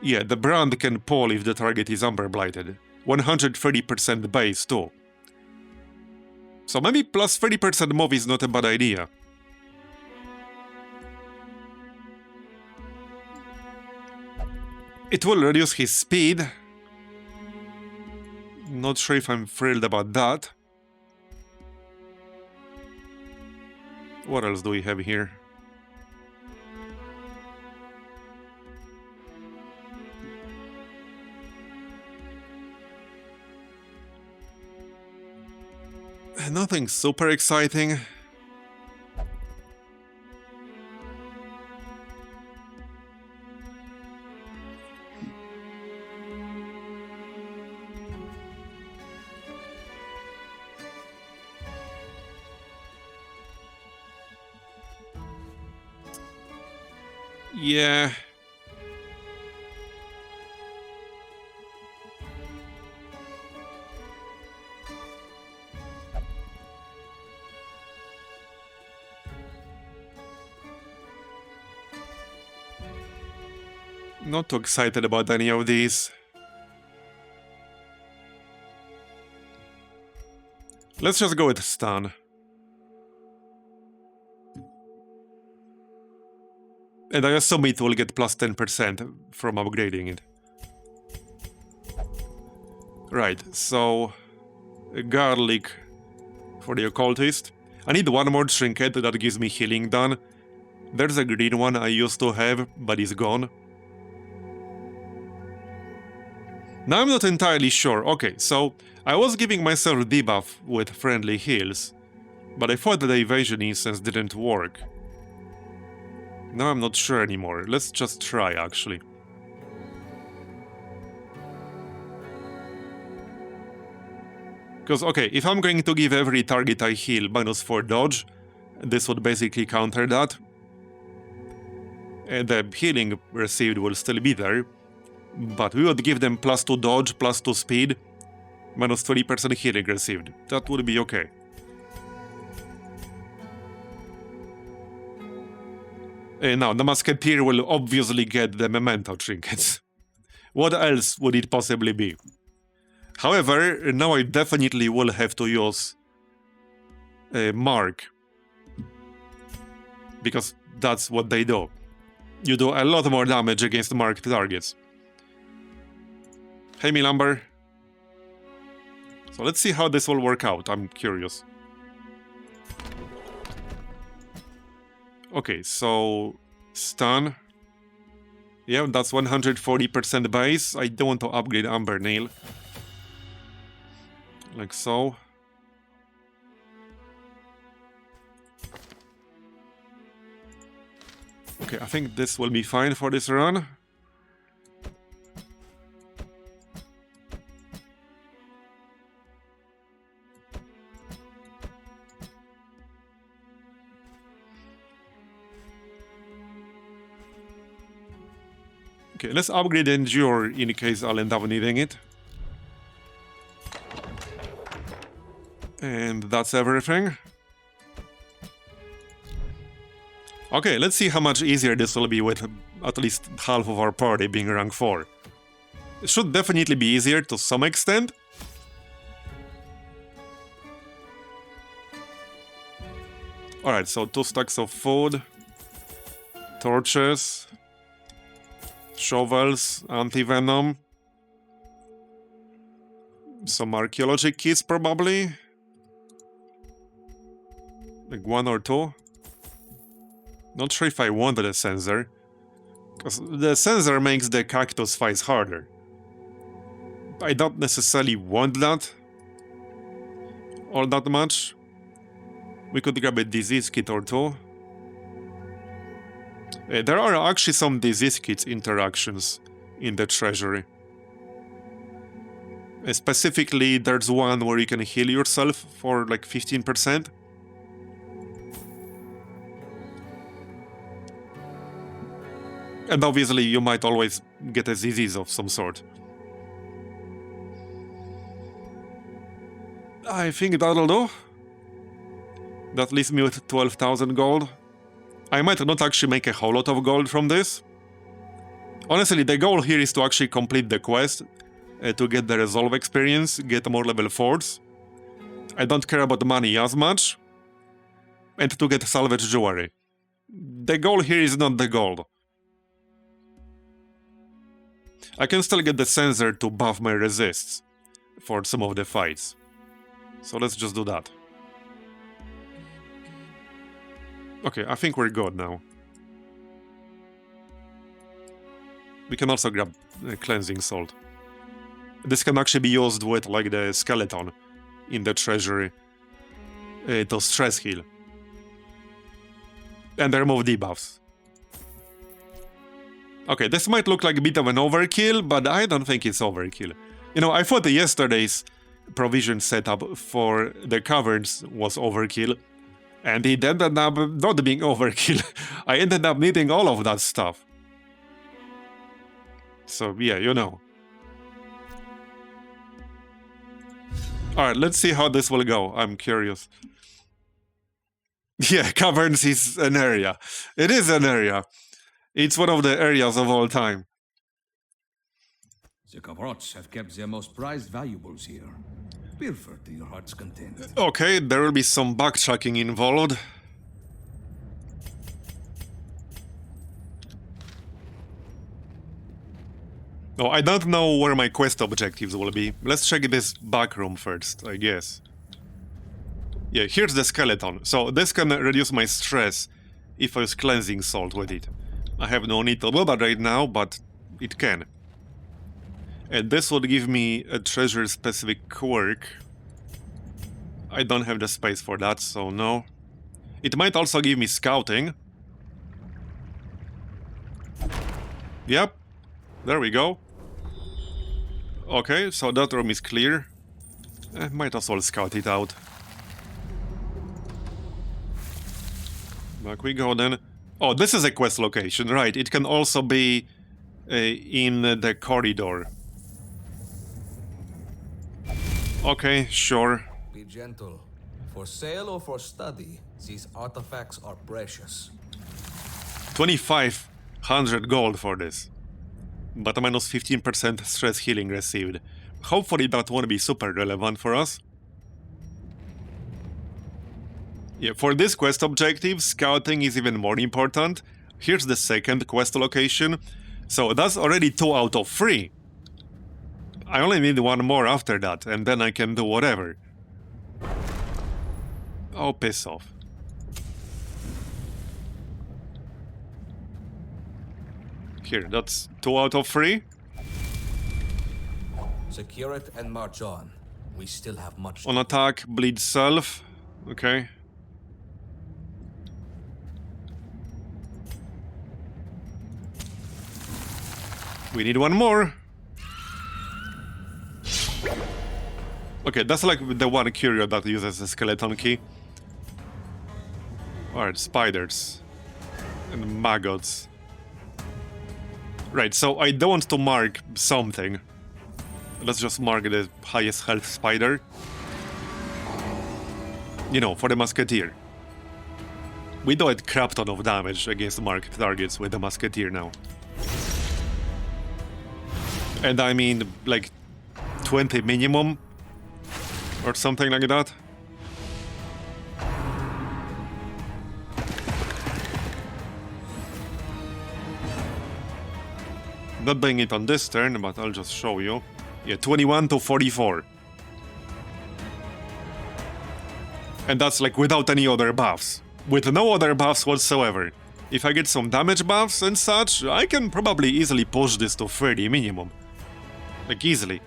yeah, the brand can pull if the target is Amber Blighted. 130% base too. So maybe plus 30% move is not a bad idea. It will reduce his speed. Not sure if I'm thrilled about that. What else do we have here? Nothing super exciting. Yeah. Not too excited about any of these. Let's just go with stun. And I assume it will get plus 10% from upgrading it. Right, so... garlic for the occultist. I need one more trinket that gives me healing done. There's a green one I used to have, but it's gone. Now I'm not entirely sure. Okay, so I was giving myself debuff with friendly heals, but I thought that the evasion instance didn't work. Now I'm not sure anymore. Let's just try, actually. Because, okay, if I'm going to give every target I heal -4 dodge, this would basically counter that. And the healing received will still be there. But we would give them +2 dodge, +2 speed, -20% healing received. That would be okay. Now, the Musketeer will obviously get the Memento trinkets. What else would it possibly be? However, now I definitely will have to use Mark. Because that's what they do. You do a lot more damage against marked targets. Hey, Milamber. So let's see how this will work out. I'm curious. Okay, so... stun. Yeah, that's 140% base. I don't want to upgrade Amber Nail. Like so. Okay, I think this will be fine for this run. Okay, let's upgrade Endure in case I'll end up needing it. And that's everything. Okay, let's see how much easier this will be with at least half of our party being rank 4. It should definitely be easier to some extent. Alright, so 2 stacks of food, torches, shovels, anti-venom, some archaeology kits probably, like 1 or 2. Not sure if I wanted a sensor, because the sensor makes the cactus fights harder. I don't necessarily want that all that much. We could grab a disease kit or 2. There are actually some disease kits interactions in the Treasury. Specifically, there's one where you can heal yourself for like 15%. And obviously, you might always get a disease of some sort. I think that'll do. That leaves me with 12,000 gold. I might not actually make a whole lot of gold from this. Honestly, the goal here is to actually complete the quest, to get the Resolve experience, get more level 4s. I don't care about money as much. And to get salvage jewelry. The goal here is not the gold. I can still get the sensor to buff my resists for some of the fights. So let's just do that. Okay, I think we're good now. We can also grab cleansing salt. This can actually be used with like the skeleton in the Treasury to stress heal. And remove debuffs. Okay, this might look like a bit of an overkill, but I don't think it's overkill. You know, I thought yesterday's provision setup for the Caverns was overkill. And it ended up not being overkill. I ended up needing all of that stuff. So yeah, you know. Alright, let's see how this will go. I'm curious. Yeah, Caverns is an area. It is an area. It's one of the areas of all time. The Caverns have kept their most prized valuables here. Pilfer to your heart's content. Okay, there will be some backtracking involved. Oh, I don't know where my quest objectives will be. Let's check this back room first, I guess. Yeah, here's the skeleton. So this can reduce my stress if I use cleansing salt with it. I have no need to do that right now, but it can. And this would give me a treasure-specific quirk. I don't have the space for that, so no. It might also give me scouting. Yep, there we go. Okay, so that room is clear. Might as well scout it out. Back we go then. Oh, this is a quest location, right. It can also be in the corridor. Okay, sure. Be gentle. For sale or for study, these artifacts are precious. 2,500 gold for this. But minus 15% stress healing received. Hopefully that won't be super relevant for us. Yeah, for this quest objective, scouting is even more important. Here's the second quest location. So that's already 2 out of 3. I only need 1 more after that, and then I can do whatever. Oh, piss off. Here, that's 2 out of 3. Secure it and march on. We still have much On to attack, bleed self. Okay. We need one more. Okay, that's like the one curio that uses the skeleton key. Alright, spiders. And maggots. Right, so I don't want to mark something. Let's just mark the highest health spider. You know, for the musketeer. We do a crap ton of damage against marked targets with the musketeer now. And I mean, like, 20 minimum? Or something like that? Not doing it on this turn, but I'll just show you. Yeah, 21 to 44. And that's like without any other buffs. With no other buffs whatsoever. If I get some damage buffs and such, I can probably easily push this to 30 minimum. Like, easily.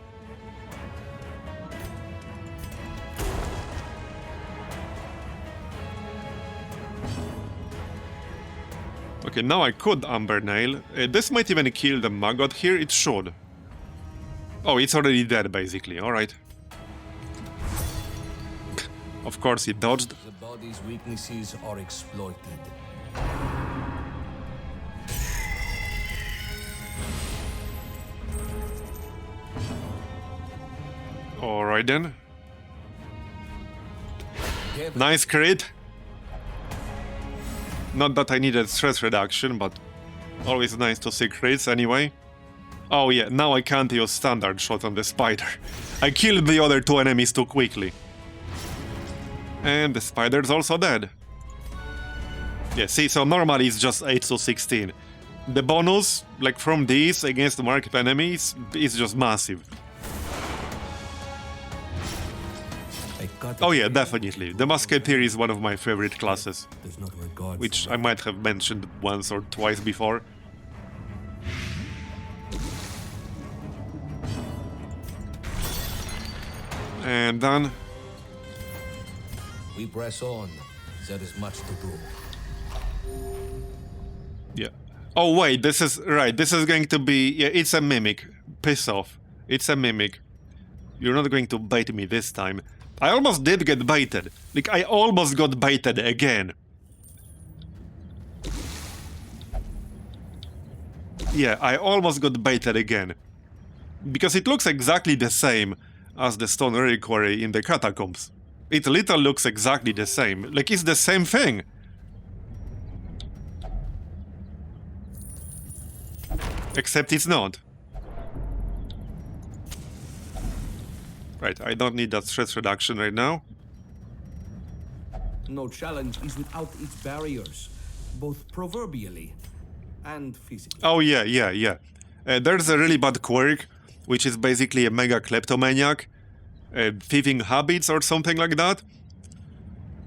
Okay, now I could Amber Nail. This might even kill the maggot here, it should. Oh, it's already dead, basically, alright. Of course, he dodged. The body's weaknesses are exploited. Alright then. Nice crit. Not that I needed stress reduction, but always nice to see crits anyway. Oh yeah, now I can't use standard shot on the spider. I killed the other two enemies too quickly. And the spider's also dead. Yeah, see, so normally it's just 8 to 16. The bonus, like from these against marked enemies, is just massive. Oh yeah, definitely. The musketeer is one of my favorite classes. Which I might have mentioned once or twice before. And done. We press on. There is much to do. Yeah. Oh wait, this is right. This is going to be, yeah, it's a mimic. Piss off. It's a mimic. You're not going to bait me this time. I almost did get baited. Like, I almost got baited again. Yeah, I almost got baited again. Because it looks exactly the same as the stone reliquary in the Catacombs. It literally looks exactly the same. Like, it's the same thing. Except it's not. Right, I don't need that stress reduction right now. No challenge is without its barriers, both proverbially and physically. Oh yeah. There's a really bad quirk, which is basically a mega kleptomaniac. Thieving habits or something like that.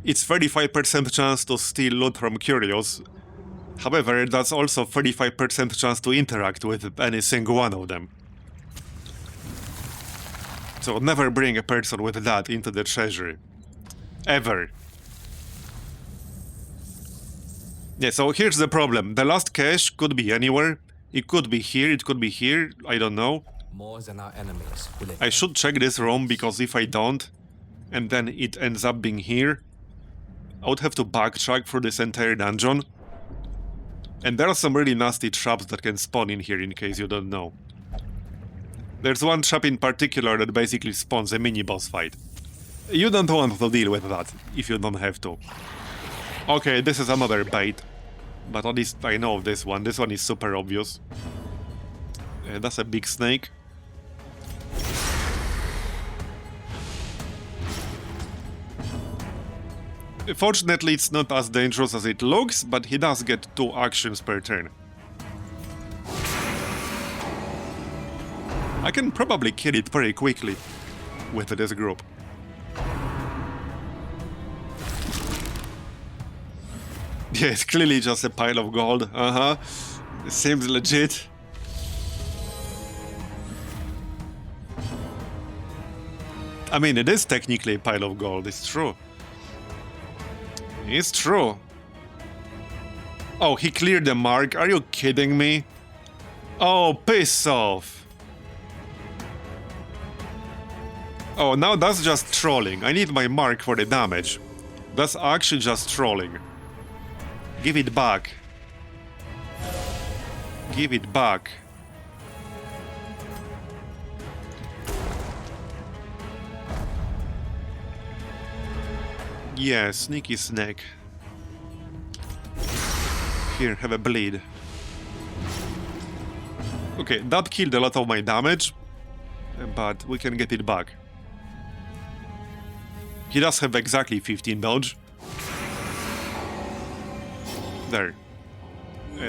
It's 35% chance to steal loot from curios. However, that's also 35% chance to interact with any single one of them. So never bring a person with that into the treasury. Ever. Yeah, so here's the problem. The last cache could be anywhere. It could be here, it could be here, I don't know. More than our enemies. I should check this room, because if I don't, and then it ends up being here, I would have to backtrack through this entire dungeon. And there are some really nasty traps that can spawn in here, in case you don't know. There's one trap in particular that basically spawns a mini-boss fight. You don't want to deal with that, if you don't have to. Okay, this is another bait. But at least I know of this one. This one is super obvious. That's a big snake. Fortunately, it's not as dangerous as it looks, but he does get 2 actions per turn. I can probably kill it very quickly with this group. Yeah, it's clearly just a pile of gold. It seems legit. I mean, it is technically a pile of gold, it's true. It's true. Oh, he cleared the mark, are you kidding me? Oh, piss off. Oh, now that's just trolling. I need my mark for the damage. That's actually just trolling. Give it back. Give it back. Yeah, sneaky snake. Here, have a bleed. Okay, that killed a lot of my damage, but we can get it back. He does have exactly 15 dodge. There.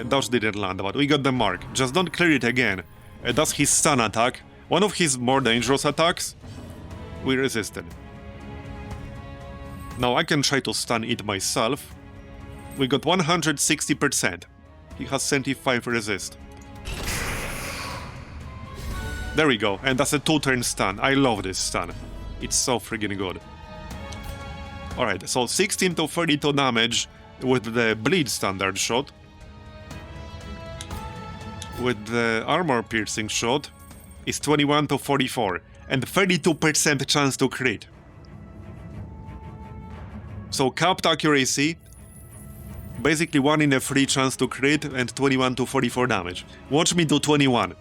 Dodge didn't land, but we got the mark. Just don't clear it again. That's his stun attack. One of his more dangerous attacks. We resisted. Now I can try to stun it myself. We got 160%. He has 75 resist. There we go, and that's a 2-turn stun. I love this stun. It's so friggin' good. Alright, so 16 to 32 damage with the bleed standard shot. With the armor piercing shot is 21 to 44 and 32% chance to crit. So capped accuracy, basically 1 in a 3 chance to crit and 21 to 44 damage. Watch me do 21.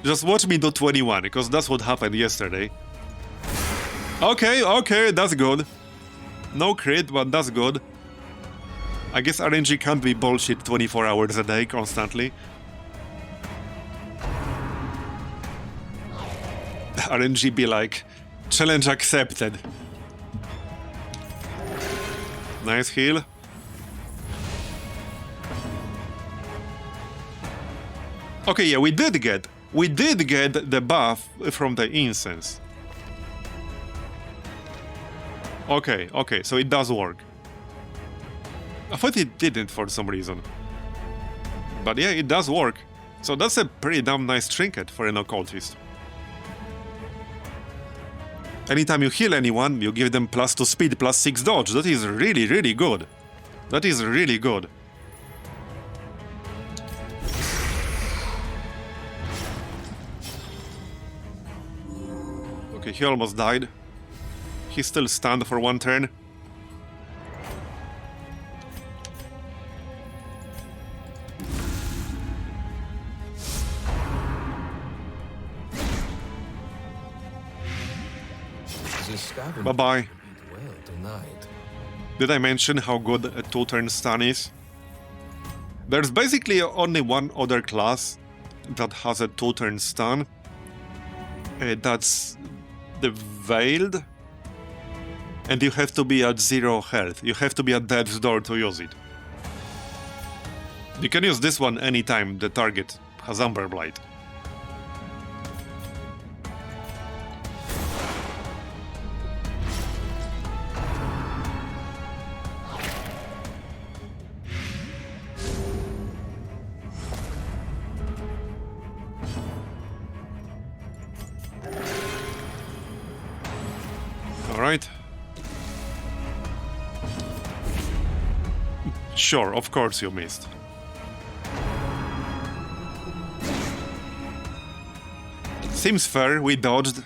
Just watch me do 21, because that's what happened yesterday. Okay, that's good. No crit, but that's good. I guess RNG can't be bullshit 24 hours a day constantly. RNG be like, challenge accepted. Nice heal. Okay, yeah, we did get the buff from the incense. Okay, so it does work. I thought it didn't for some reason. But yeah, it does work. So that's a pretty damn nice trinket for an occultist. Anytime you heal anyone, you give them +2 speed, +6 dodge. That is really, really good. That is really good. Okay, he almost died. He's still stunned for 1 turn. Bye-bye. Well tonight. Did I mention how good a 2-turn stun is? There's basically only one other class that has a 2-turn stun. That's the Veiled. And you have to be at 0 health. You have to be at death's door to use it. You can use this one anytime the target has Amber Blight. Alright. Sure, of course you missed. Seems fair, we dodged.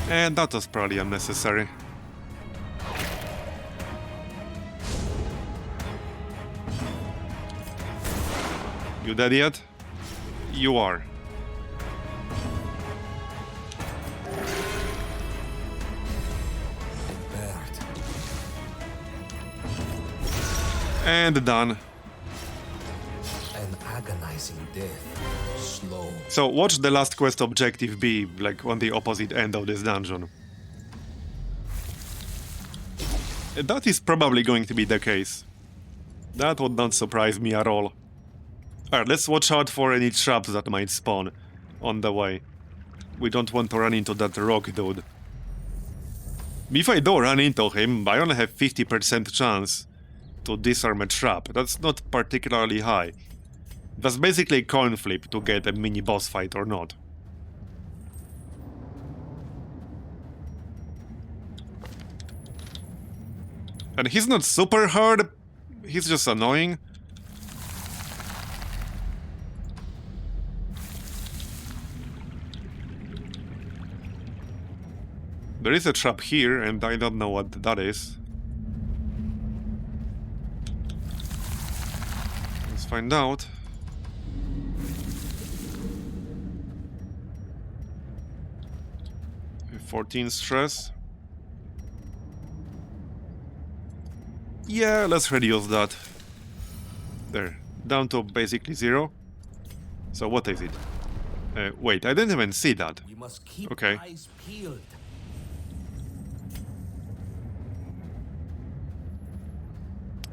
And that was probably unnecessary. You dead yet? You are. And done. An agonizing death. Slow. So watch the last quest objective be like on the opposite end of this dungeon. That is probably going to be the case. That would not surprise me at all. Alright, let's watch out for any traps that might spawn on the way. We don't want to run into that rock dude. If I do run into him, I only have 50% chance to disarm a trap. That's not particularly high. That's basically a coin flip to get a mini boss fight or not. And he's not super hard, he's just annoying. There is a trap here, and I don't know what that is. Let's find out. $14 stress. Yeah, let's reduce that. There, down to basically 0. So what is it? Wait, I didn't even see that. We must keep Okay. eyes peeled.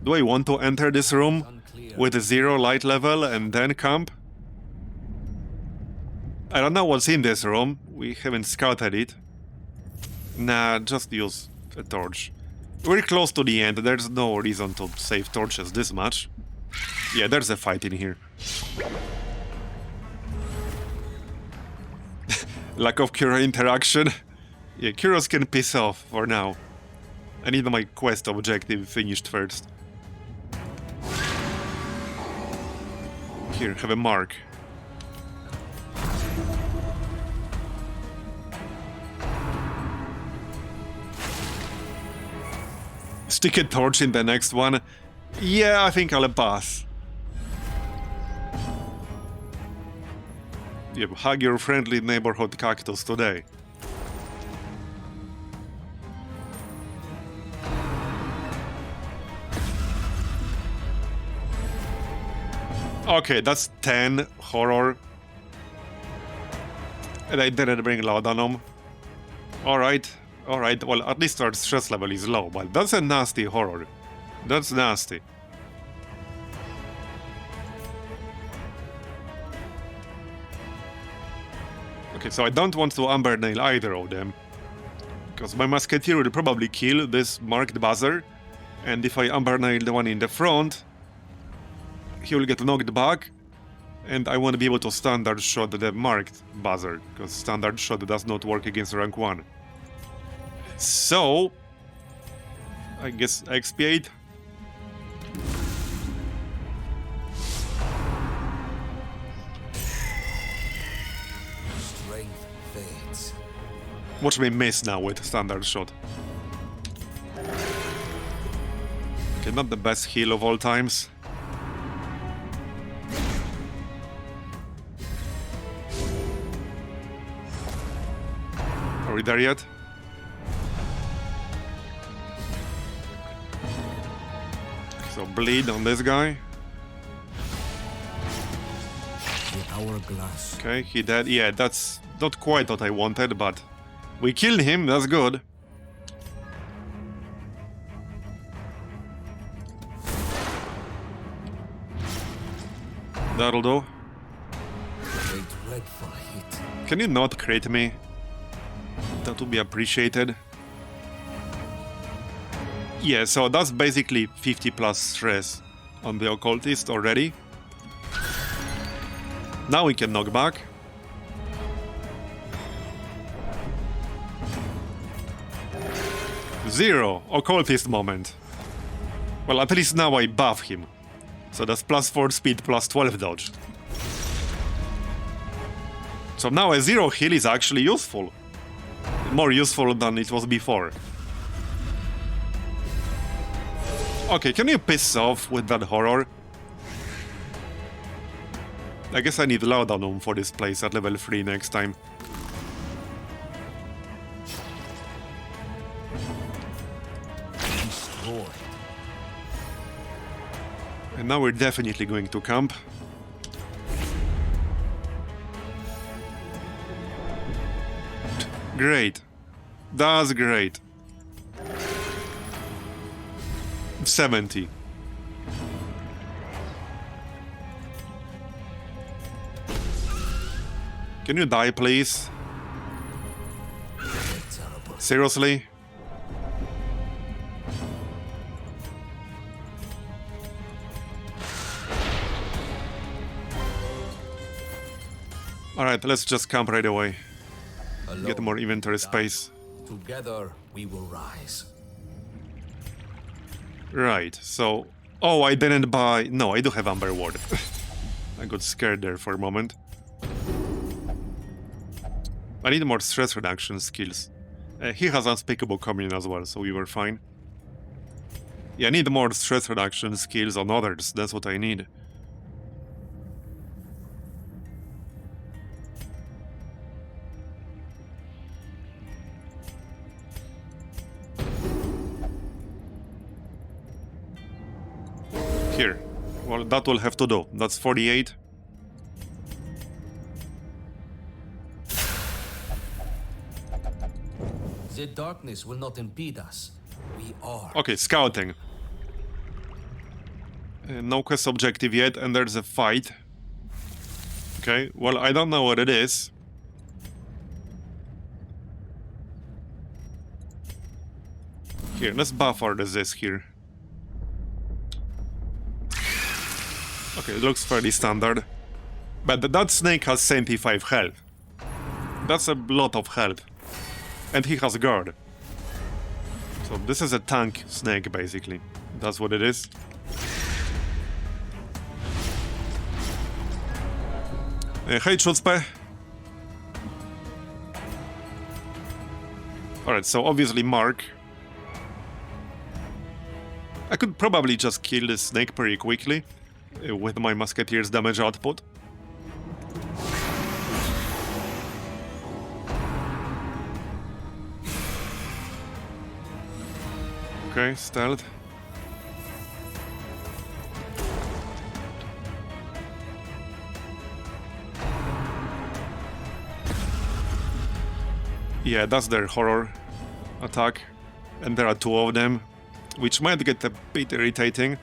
Do I want to enter this room with a 0 light level and then camp? I don't know what's in this room. We haven't scouted it. Nah, just use a torch. We're close to the end. There's no reason to save torches this much. Yeah, there's a fight in here. Lack of Cura interaction. Yeah, Curas can piss off for now. I need my quest objective finished first. Here, have a mark. Stick a torch in the next one. Yeah, I think I'll pass. Yep, hug your friendly neighborhood cactus today. Okay, that's 10 horror. And I didn't bring laudanum. Alright, alright, well at least our stress level is low, but that's a nasty horror. That's nasty. Okay, so I don't want to Ambernail either of them. Because my Musketeer will probably kill this marked buzzer. And if I Ambernail the one in the front, he will get knocked back. And I want to be able to standard shot the marked buzzer. Because standard shot does not work against rank 1. So, I guess expiate. Strength fades. Watch me miss now with standard shot. Okay, not the best heal of all times. Are we there yet? So bleed on this guy. The hourglass. Okay, he dead. Yeah, that's not quite what I wanted, but we killed him, that's good. That'll do. Wait dreadful heat. Can you not crate me? That would be appreciated. Yeah, so that's basically 50 plus stress on the occultist already. Now we can knock back. Zero occultist moment. Well, at least now I buff him. So that's plus 4 speed, plus 12 dodge. So now a 0 heal is actually useful. More useful than it was before. Okay, can you piss off with that horror? I guess I need laudanum for this place at level 3 next time. Destroyed. And now we're definitely going to camp. Great. That's great. 70. Can you die, please? Terrible. Seriously? Alright, let's just camp right away. Get more inventory space. Together we will rise. Right, so... Oh, I didn't buy... No, I do have Amber Ward. I got scared there for a moment. I need more stress reduction skills. He has Unspeakable Communion as well, so we were fine. Yeah, I need more stress reduction skills on others, that's what I need. Here. Well, that will have to do. That's 48. The darkness will not impede us. We are. Okay, scouting. No quest objective yet, and there's a fight. Okay, well, I don't know what it is. Here, let's buffer this here. Okay, it looks fairly standard. But that snake has 75 health. That's a lot of health. And he has guard. So this is a tank snake, basically. That's what it is. Hey, Chutzpe. Alright, so obviously Mark. I could probably just kill this snake pretty quickly with my Musketeer's damage output. Okay, stealth. Yeah, that's their horror attack. And there are two of them, which might get a bit irritating.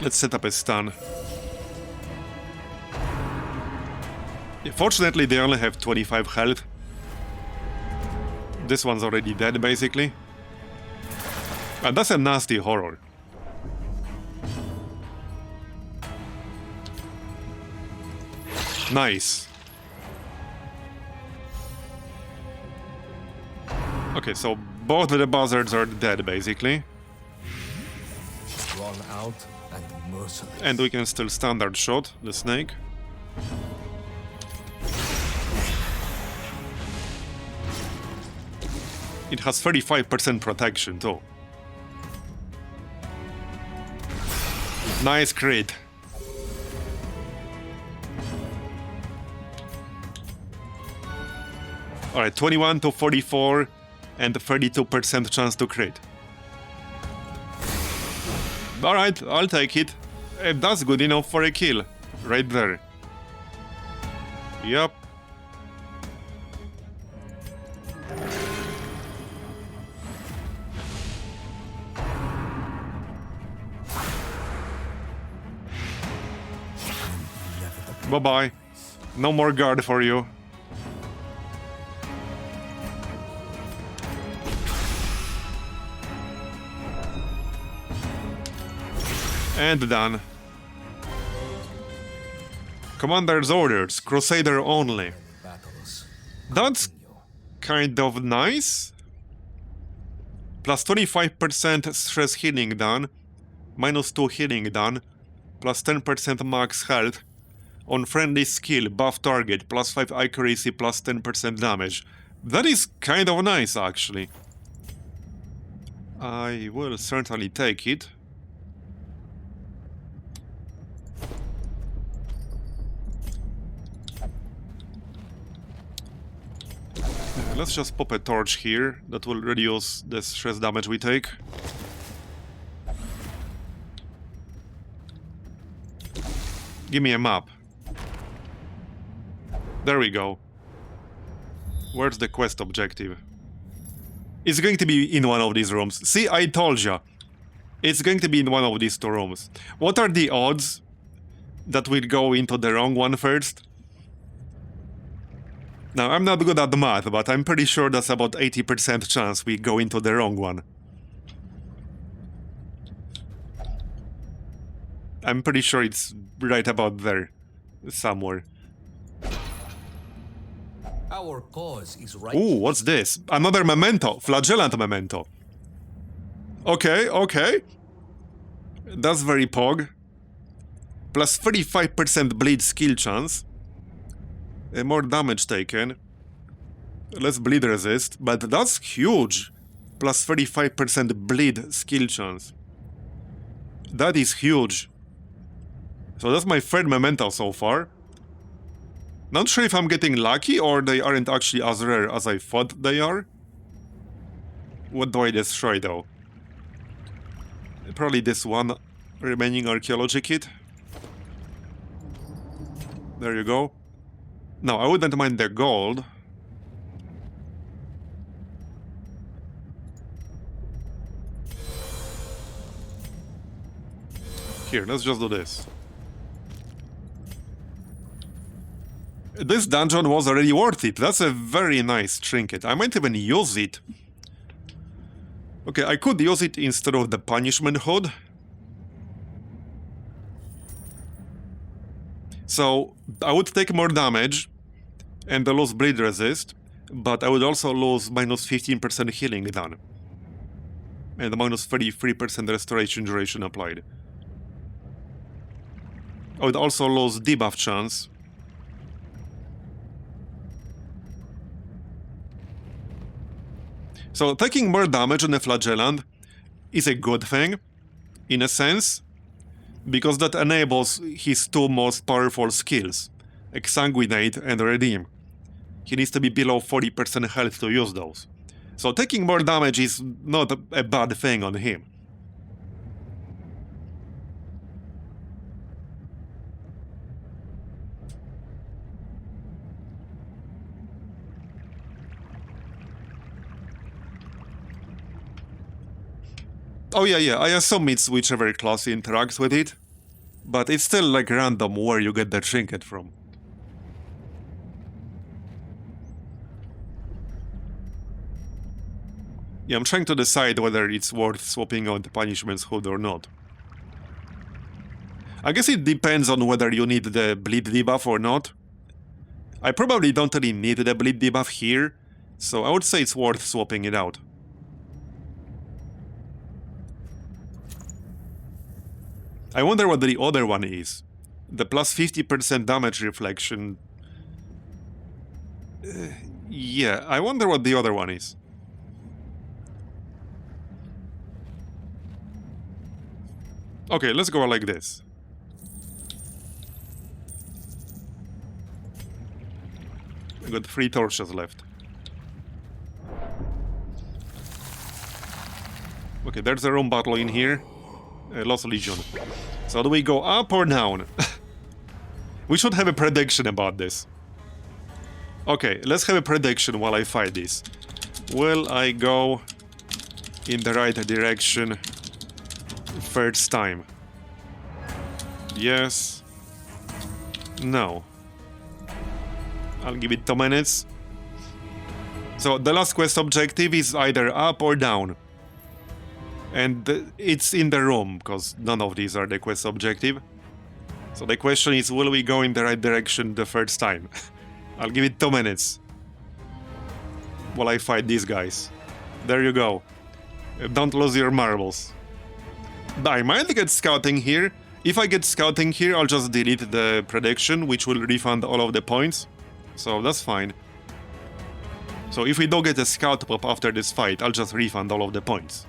Let's set up a stun. Yeah, fortunately, they only have 25 health. This one's already dead, basically. And that's a nasty horror. Nice. Okay, so both of the buzzards are dead, basically. Drawn out and merciless. And we can still standard shot the snake. It has 35% protection too. Nice crit. Alright, 21 to 44 and 32% chance to crit. Alright, I'll take it. That's good enough for a kill. Right there. Yup. Bye-bye. No more guard for you. And done. Commander's orders, Crusader only. Battles. That's kind of nice. Plus 25% stress healing done. Minus 2 healing done. Plus 10% max health. On friendly skill, buff target, plus 5 accuracy, plus 10% damage. That is kind of nice, actually. I will certainly take it. Let's just pop a torch here. That will reduce the stress damage we take. Give me a map. There we go. Where's the quest objective? It's going to be in one of these rooms. See, I told ya. It's going to be in one of these two rooms. What are the odds that we'd go into the wrong one first? Now, I'm not good at the math, but I'm pretty sure that's about 80% chance we go into the wrong one. I'm pretty sure it's right about there. Somewhere. Our cause is right. Ooh, what's this? Another memento. Flagellant memento. Okay, okay. That's very pog. Plus 35% bleed skill chance. More damage taken. Less bleed resist, but that's huge. Plus 35% bleed skill chance. That is huge. So that's my third memento so far. Not sure if I'm getting lucky or they aren't actually as rare as I thought they are. What do I destroy though? Probably this one remaining archaeology kit. There you go. No, I wouldn't mind the gold. Here, let's just do this. This dungeon was already worth it. That's a very nice trinket. I might even use it. Okay, I could use it instead of the punishment hood. So, I would take more damage and lose bleed resist, but I would also lose minus 15% healing done. And minus 33% restoration duration applied. I would also lose debuff chance. So taking more damage on a flagellant is a good thing, in a sense, because that enables his two most powerful skills, Exsanguinate and Redeem. He needs to be below 40% health to use those. So taking more damage is not a bad thing on him. Oh yeah, I assume it's whichever class interacts with it, but it's still like random where you get the trinket from. Yeah, I'm trying to decide whether it's worth swapping out the punishment's hood or not. I guess it depends on whether you need the bleed debuff or not. I probably don't really need the bleed debuff here, so I would say it's worth swapping it out. I wonder what the other one is. The plus 50% damage reflection... yeah, I wonder what the other one is. Okay, let's go like this. I got 3 torches left. Okay, there's a room battle in here. Lost Legion. So do we go up or down? We should have a prediction about this. Okay, let's have a prediction while I fight this. Will I go in the right direction first time? Yes. No. I'll give it 2 minutes. So the last quest objective is either up or down. And it's in the room, because none of these are the quest objective. So the question is, will we go in the right direction the first time? I'll give it 2 minutes. While I fight these guys. There you go. Don't lose your marbles. I might get scouting here. If I get scouting here, I'll just delete the prediction, which will refund all of the points. So that's fine. So if we don't get a scout pop after this fight, I'll just refund all of the points.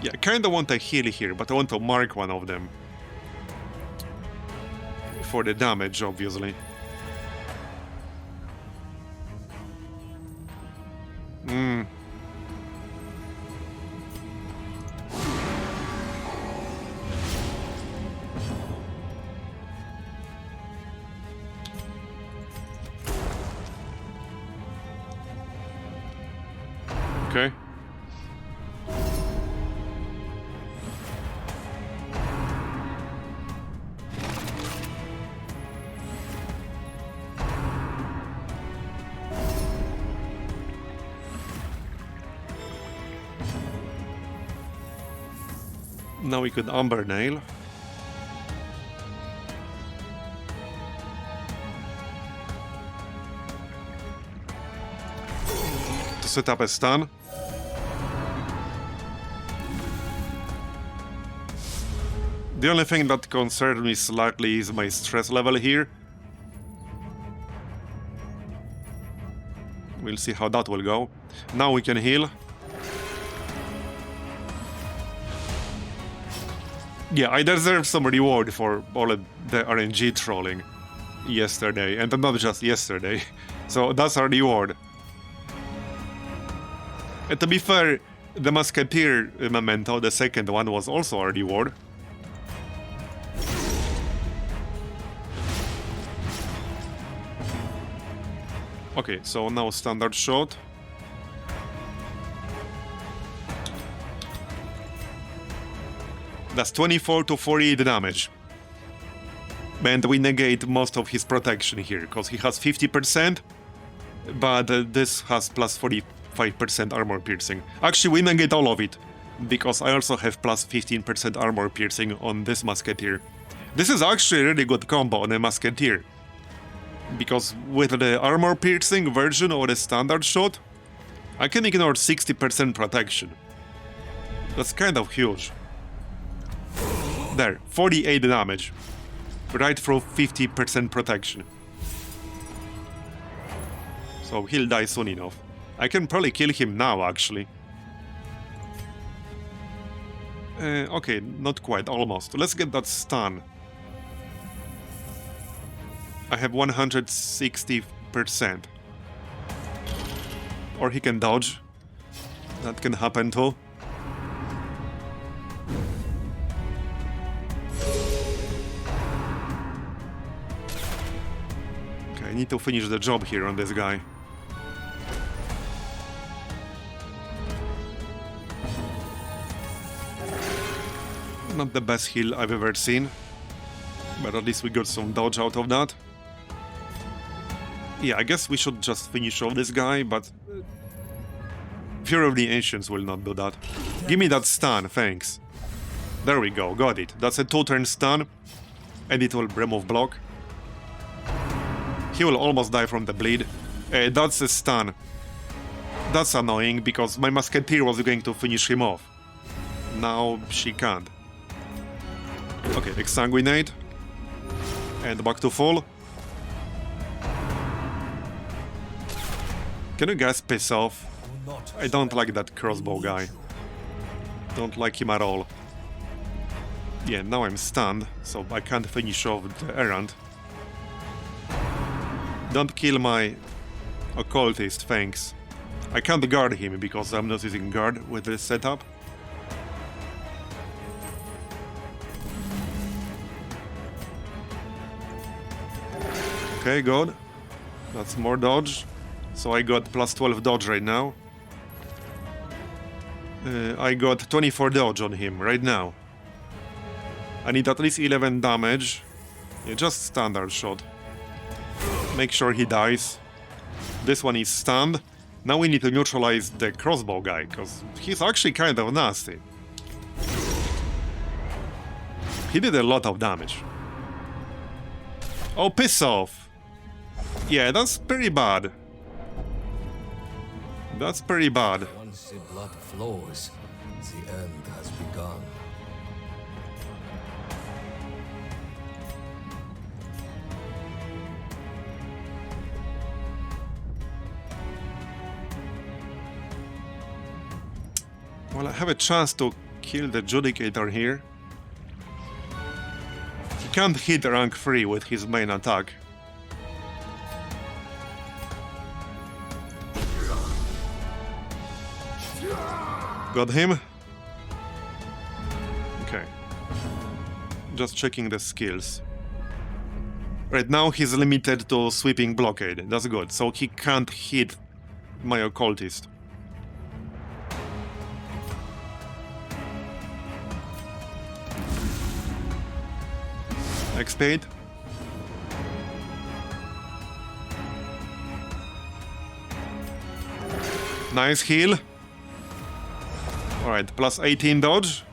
Yeah, I kinda want a heal here, but I want to mark one of them. For the damage, obviously. Okay. Now we could Umber Nail. set up a stun. The only thing that concerns me slightly is my stress level here. We'll see how that will go. Now we can heal. Yeah, I deserve some reward for all of the RNG trolling yesterday, and not just yesterday. So that's our reward. And to be fair, the Musketeer memento, the second one, was also our reward. Okay, so now standard shot. That's 24 to 48 damage. And we negate most of his protection here, because he has 50%, but this has plus 45% armor piercing. Actually, we negate all of it, because I also have plus 15% armor piercing on this Musketeer. This is actually a really good combo on a Musketeer, because with the armor piercing version or the standard shot, I can ignore 60% protection. That's kind of huge. There, 48 damage. Right through 50% protection. So he'll die soon enough. I can probably kill him now, actually. Okay, not quite, almost. Let's get that stun. I have 160%. Or he can dodge. That can happen too. Okay, I need to finish the job here on this guy. Not the best heal I've ever seen, but at least we got some dodge out of that. Yeah, I guess we should just finish off this guy, but Fear of the Ancients will not do that. Give me that stun, thanks. There we go, got it. That's a 2-turn stun, and it will remove block. He will almost die from the bleed. That's a stun. That's annoying, because my Musketeer was going to finish him off. Now she can't. Okay, Exsanguinate. And back to full. Can you guys piss off? I don't like that crossbow guy. Don't like him at all. Yeah, now I'm stunned, so I can't finish off the errand. Don't kill my occultist, thanks. I can't guard him because I'm not using guard with this setup. Okay, good. That's more dodge. So I got plus 12 dodge right now. I got 24 dodge on him right now. I need at least 11 damage. Yeah, just standard shot. Make sure he dies. This one is stunned. Now we need to neutralize the crossbow guy, because he's actually kind of nasty. He did a lot of damage. Oh, piss off! Yeah, that's pretty bad. That's pretty bad. Once the blood flows, the end has begun. Well, I have a chance to kill the Judicator here. He can't hit rank 3 with his main attack. Got him? Okay. Just checking the skills. Right now he's limited to sweeping blockade. That's good. So he can't hit my occultist. X8. Nice heal. Alright, plus 18 dodge.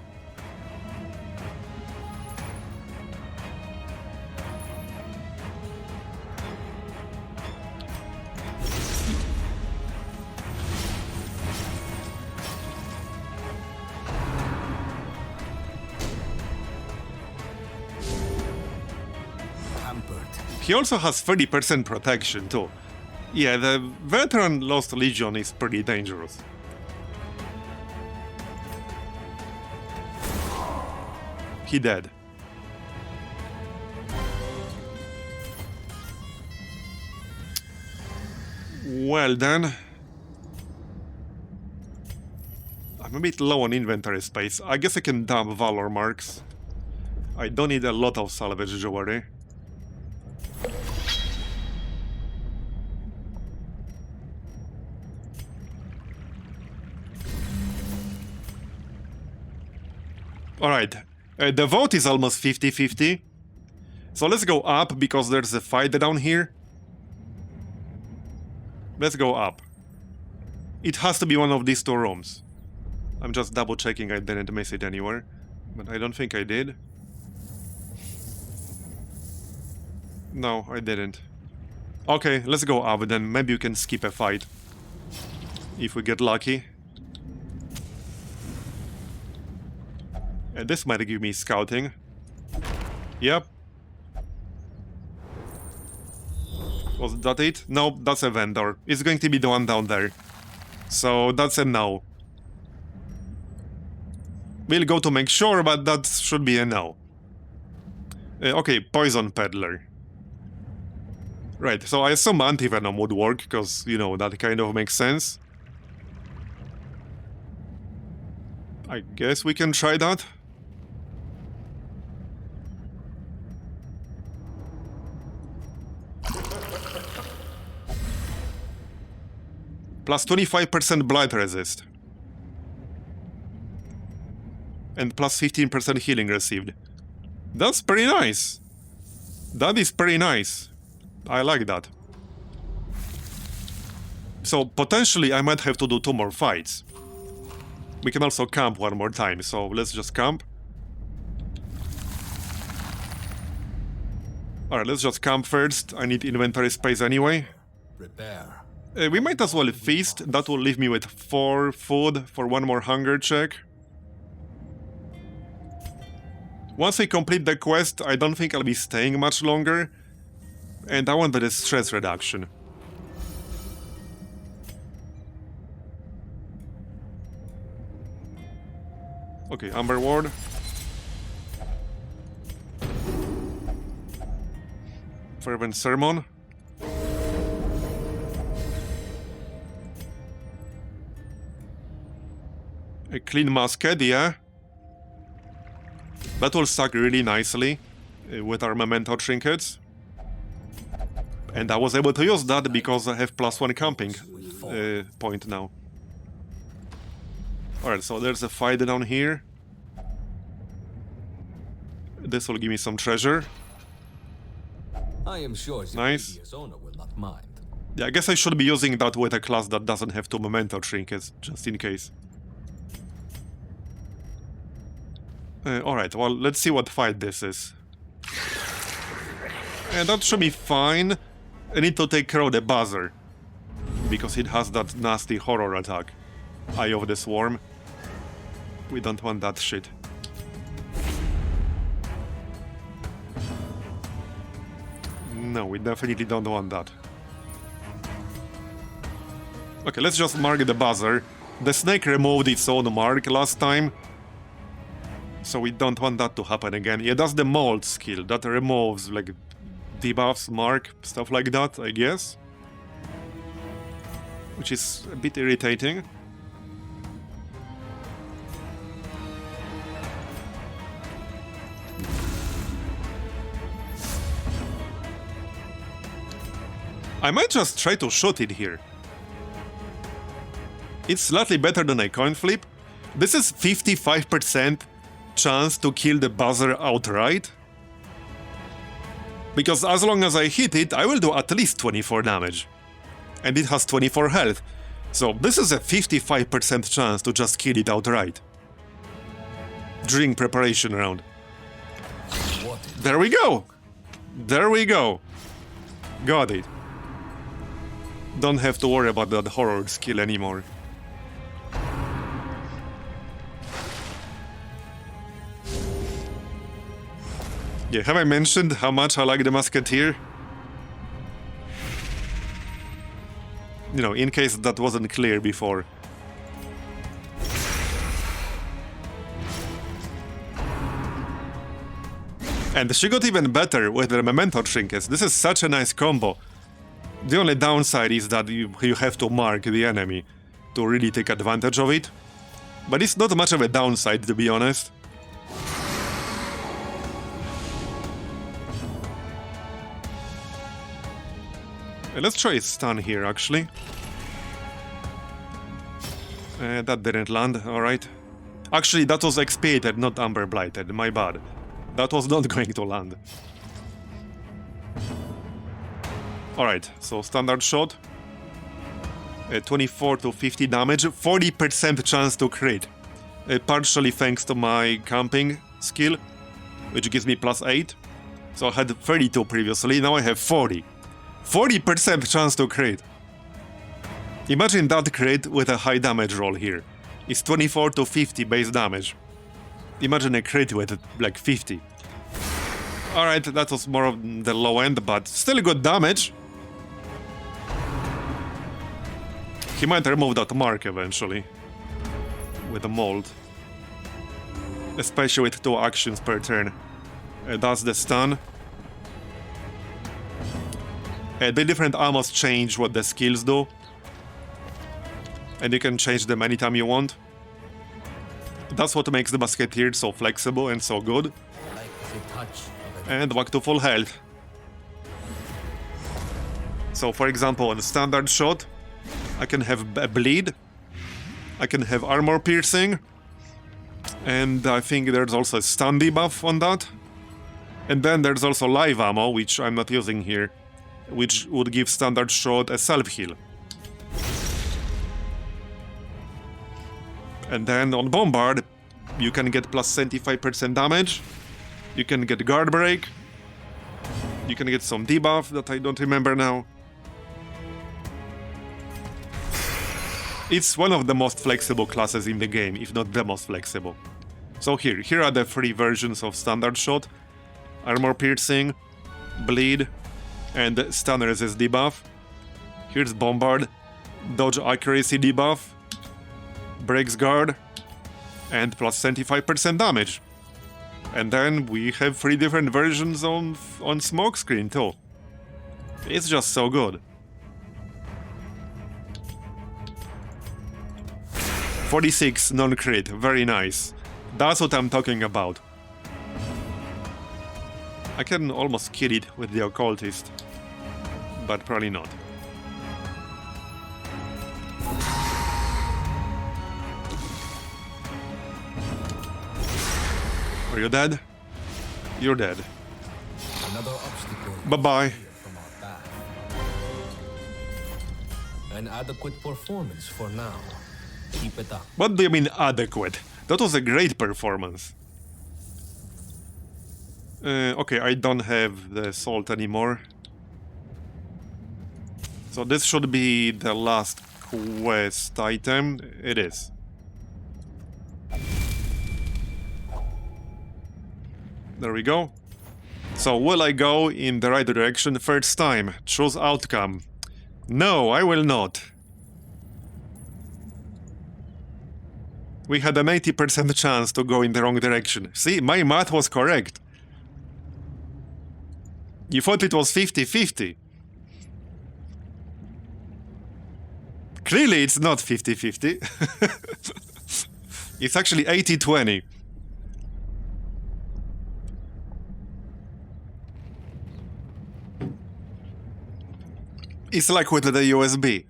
He also has 30% protection too. Yeah, the Veteran Lost Legion is pretty dangerous. He dead. Well then... I'm a bit low on inventory space. I guess I can dump Valor Marks. I don't need a lot of salvage jewelry. Alright, the vote is almost 50-50. So let's go up because there's a fight down here. Let's go up. It has to be one of these two rooms. I'm just double checking I didn't miss it anywhere. But I don't think I did. No, I didn't. Okay, let's go up then. Maybe you can skip a fight. If we get lucky. And this might give me scouting. Yep. Was that it? No, that's a vendor. It's going to be the one down there. So that's a no. We'll go to make sure, but that should be a no. Okay, Poison Peddler. Right, so I assume Anti-Venom would work, because, you know, that kind of makes sense. I guess we can try that. Plus 25% blight resist. And plus 15% healing received. That's pretty nice. That is pretty nice. I like that. So potentially I might have to do 2 more fights. We can also camp one more time, so let's just camp. Alright, let's just camp first. I need inventory space anyway. Repair. We might as well feast. That will leave me with 4 food for 1 more hunger check. Once I complete the quest, I don't think I'll be staying much longer. And I want the stress reduction. Okay, Amber Ward. Fervent Sermon. A clean musket, yeah. That will stack really nicely with our memento trinkets. And I was able to use that because I have +1 camping point now. Alright, so there's a fight down here. This will give me some treasure. I am sure the Nice. previous owner will not mind. Yeah, I guess I should be using that with a class that doesn't have 2 memento trinkets, just in case. Alright, well, let's see what fight this is. And that should be fine. I need to take care of the buzzer. Because it has that nasty horror attack. Eye of the Swarm. We don't want that shit. No, we definitely don't want that. Okay, let's just mark the buzzer. The snake removed its own mark last time. So we don't want that to happen again. Yeah, that's the mold skill. That removes, like, debuffs, mark, stuff like that, I guess. Which is a bit irritating. I might just try to shoot it here. It's slightly better than a coin flip. This is 55% chance to kill the buzzer outright. Because as long as I hit it, I will do at least 24 damage. And it has 24 health. So this is a 55% chance to just kill it outright. During preparation round. There we go! There we go! Got it. Don't have to worry about that horror skill anymore. Yeah, have I mentioned how much I like the Musketeer? You know, in case that wasn't clear before. And she got even better with the memento trinkets. This is such a nice combo. The only downside is that you have to mark the enemy to really take advantage of it. But it's not much of a downside, to be honest. Let's try a stun here, actually. That didn't land, alright. Actually, that was expiated, not Amber Blighted, my bad. That was not going to land. Alright, so standard shot. 24 to 50 damage, 40% chance to crit. Partially thanks to my camping skill, which gives me +8. So I had 32 previously, now I have 40. 40% chance to crit. Imagine that crit with a high damage roll here. It's 24 to 50 base damage. Imagine a crit with like 50. Alright, that was more of the low end, but still good damage. He might remove that mark eventually. With the mold. Especially with 2 actions per turn. That's the stun. The different ammos change what the skills do. And you can change them anytime you want. That's what makes the Musketeer so flexible and so good. And back to full health. So for example, on standard shot, I can have a bleed. I can have armor piercing. And I think there's also a stun debuff on that. And then there's also live ammo, which I'm not using here, which would give standard shot a self-heal. And then on Bombard, you can get plus 75% damage. You can get guard break. You can get some debuff that I don't remember now. It's one of the most flexible classes in the game, if not the most flexible. So here are the 3 versions of standard shot. Armor piercing, bleed, and stun resist debuff. Here's Bombard, dodge accuracy debuff, breaks guard, and plus 25% damage. And then we have 3 different versions on Smokescreen too. It's just so good. 46 non-crit, very nice. That's what I'm talking about. I can almost kill it with the Occultist, but probably not. Are you dead? You're dead. Another obstacle. Bye-bye. From our path. An adequate performance for now. Keep it up. What do you mean adequate? That was a great performance. Okay, I don't have the salt anymore. So this should be the last quest item. It is. There we go. So will I go in the right direction first time? Choose outcome. No, I will not. We had an 80% chance to go in the wrong direction. See, my math was correct. You thought it was 50-50. Clearly it's not 50-50. It's actually 80-20. It's like with the USB.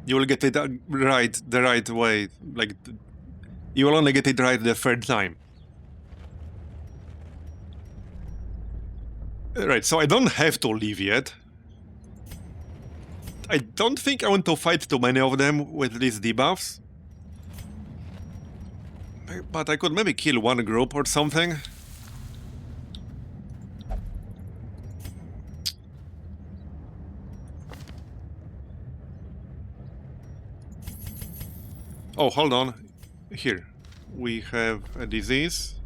You will get it right the right way, like you will only get it right the third time. Right, so I don't have to leave yet. I don't think I want to fight too many of them with these debuffs. But I could maybe kill one group or something. Oh, hold on. Here. We have a disease.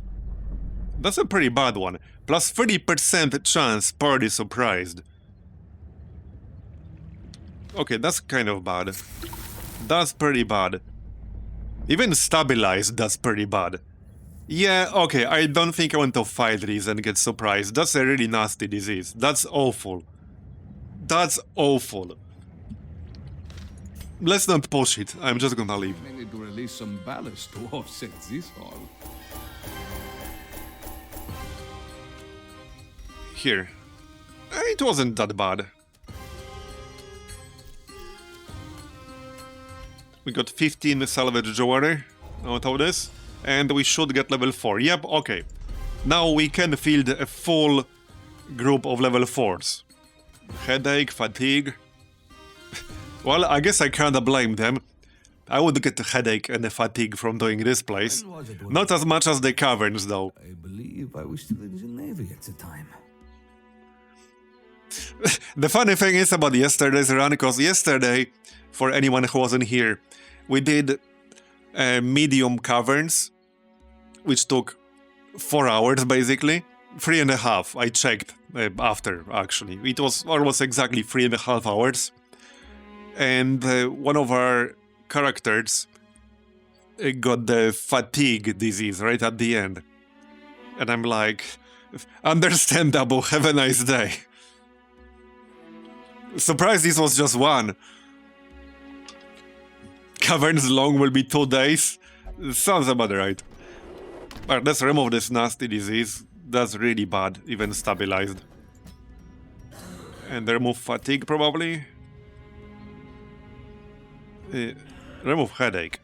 That's a pretty bad one. Plus 30% chance party surprised. Okay, that's kind of bad. That's pretty bad. Even stabilized, that's pretty bad. Yeah, okay, I don't think I want to fight these and get surprised. That's a really nasty disease. That's awful. That's awful. Let's not push it. I'm just gonna leave. May need to release some ballast to offset this all. Here. It wasn't that bad. We got 15 salvage jewelry out of this. And we should get level 4. Yep, okay. Now we can field a full group of level 4s. Headache, fatigue. Well, I guess I kinda blame them. I would get a headache and a fatigue from doing this place. Not as much as the caverns, though. I believe I was still in the Navy at the time. The funny thing is about yesterday's run, because yesterday, for anyone who wasn't here, we did medium caverns, which took 4 hours basically. 3.5, I checked after, actually. It was almost exactly 3.5 hours. And one of our characters got the fatigue disease right at the end. And I'm like, understandable, have a nice day. Surprised this was just one. Caverns long will be 2 days. Sounds about right. But let's remove this nasty disease. That's really bad, even stabilized. And remove fatigue, probably. Remove headache.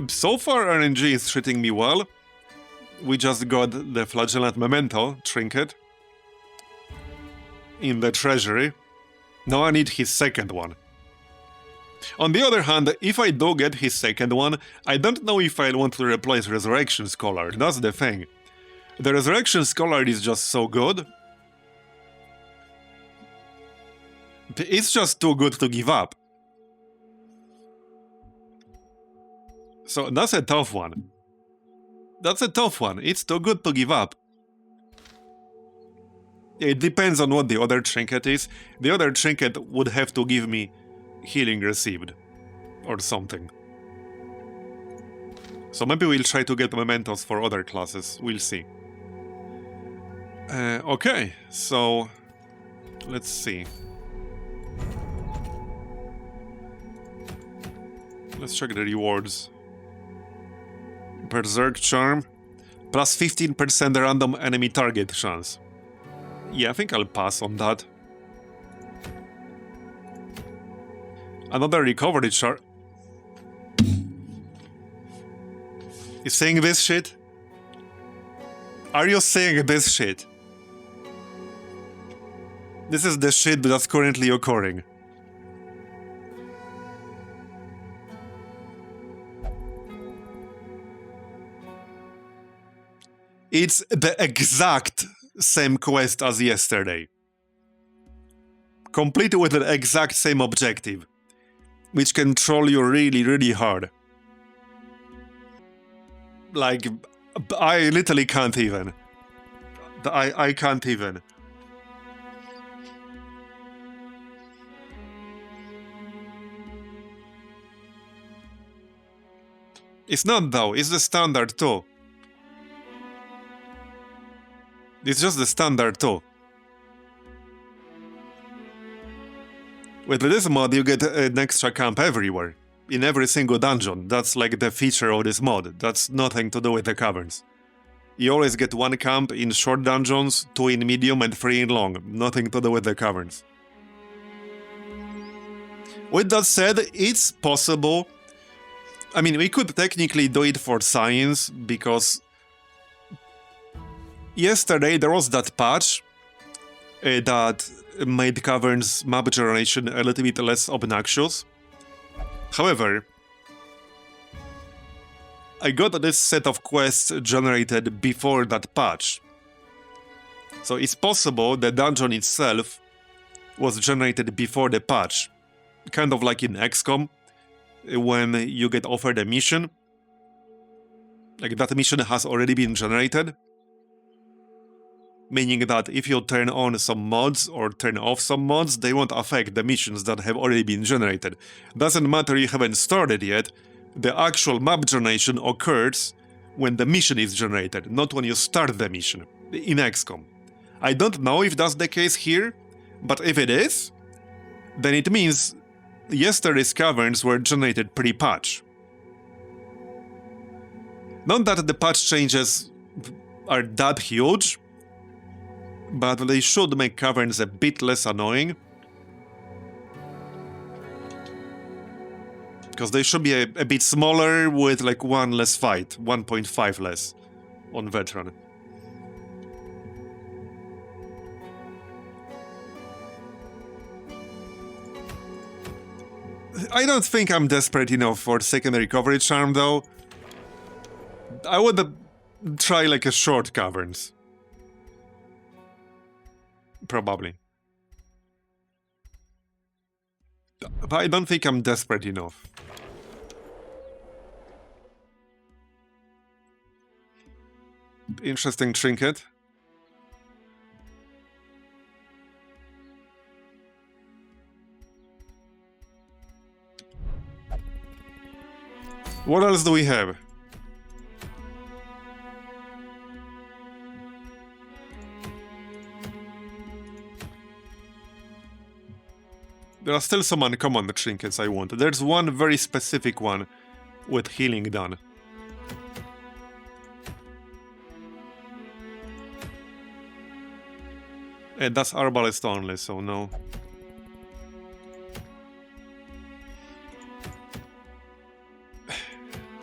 So far, RNG is treating me well. We just got the Flagellant Memento trinket in the Treasury. Now I need his second one. On the other hand, if I do get his second one, I don't know if I want to replace Resurrection Scholar. That's the thing. The Resurrection Scholar is just so good. It's just too good to give up. So that's a tough one. That's a tough one. It's too good to give up. It depends on what the other trinket is. The other trinket would have to give me healing received. Or something. So maybe we'll try to get mementos for other classes. We'll see. Okay, so... let's see. Let's check the rewards. Berserk Charm. Plus 15% random enemy target chance. Yeah, I think I'll pass on that. Another recovery charm. You saying this shit? Are you saying this shit? This is the shit that's currently occurring. It's the exact same quest as yesterday. Complete with the exact same objective, which can troll you really, really hard. Like, I literally can't even. I can't even. It's not though, it's the standard too. It's just the standard too. With this mod you get an extra camp everywhere. In every single dungeon. That's like the feature of this mod. That's nothing to do with the caverns. You always get 1 camp in short dungeons, 2 in medium and 3 in long. Nothing to do with the caverns. With that said, it's possible. I mean, we could technically do it for science, because yesterday there was that patch that made Caverns map generation a little bit less obnoxious. However, I got this set of quests generated before that patch. So it's possible the dungeon itself was generated before the patch. Kind of like in XCOM, when you get offered a mission, Like, that mission has already been generated. Meaning that if you turn on some mods or turn off some mods, they won't affect the missions that have already been generated. Doesn't matter you haven't started yet, the actual map generation occurs when the mission is generated, not when you start the mission in XCOM. I don't know if that's the case here, but if it is, then it means yesterday's caverns were generated pre-patch. Not that the patch changes are that huge, but they should make caverns a bit less annoying. Because they should be a bit smaller with like 1 less fight, 1.5 less on veteran. I don't think I'm desperate enough for secondary coverage charm though. I would try like a short caverns. Probably. But I don't think I'm desperate enough. Interesting trinket. What else do we have? There are still some uncommon trinkets I want. There's one very specific one with healing done. And that's arbalest only, so no.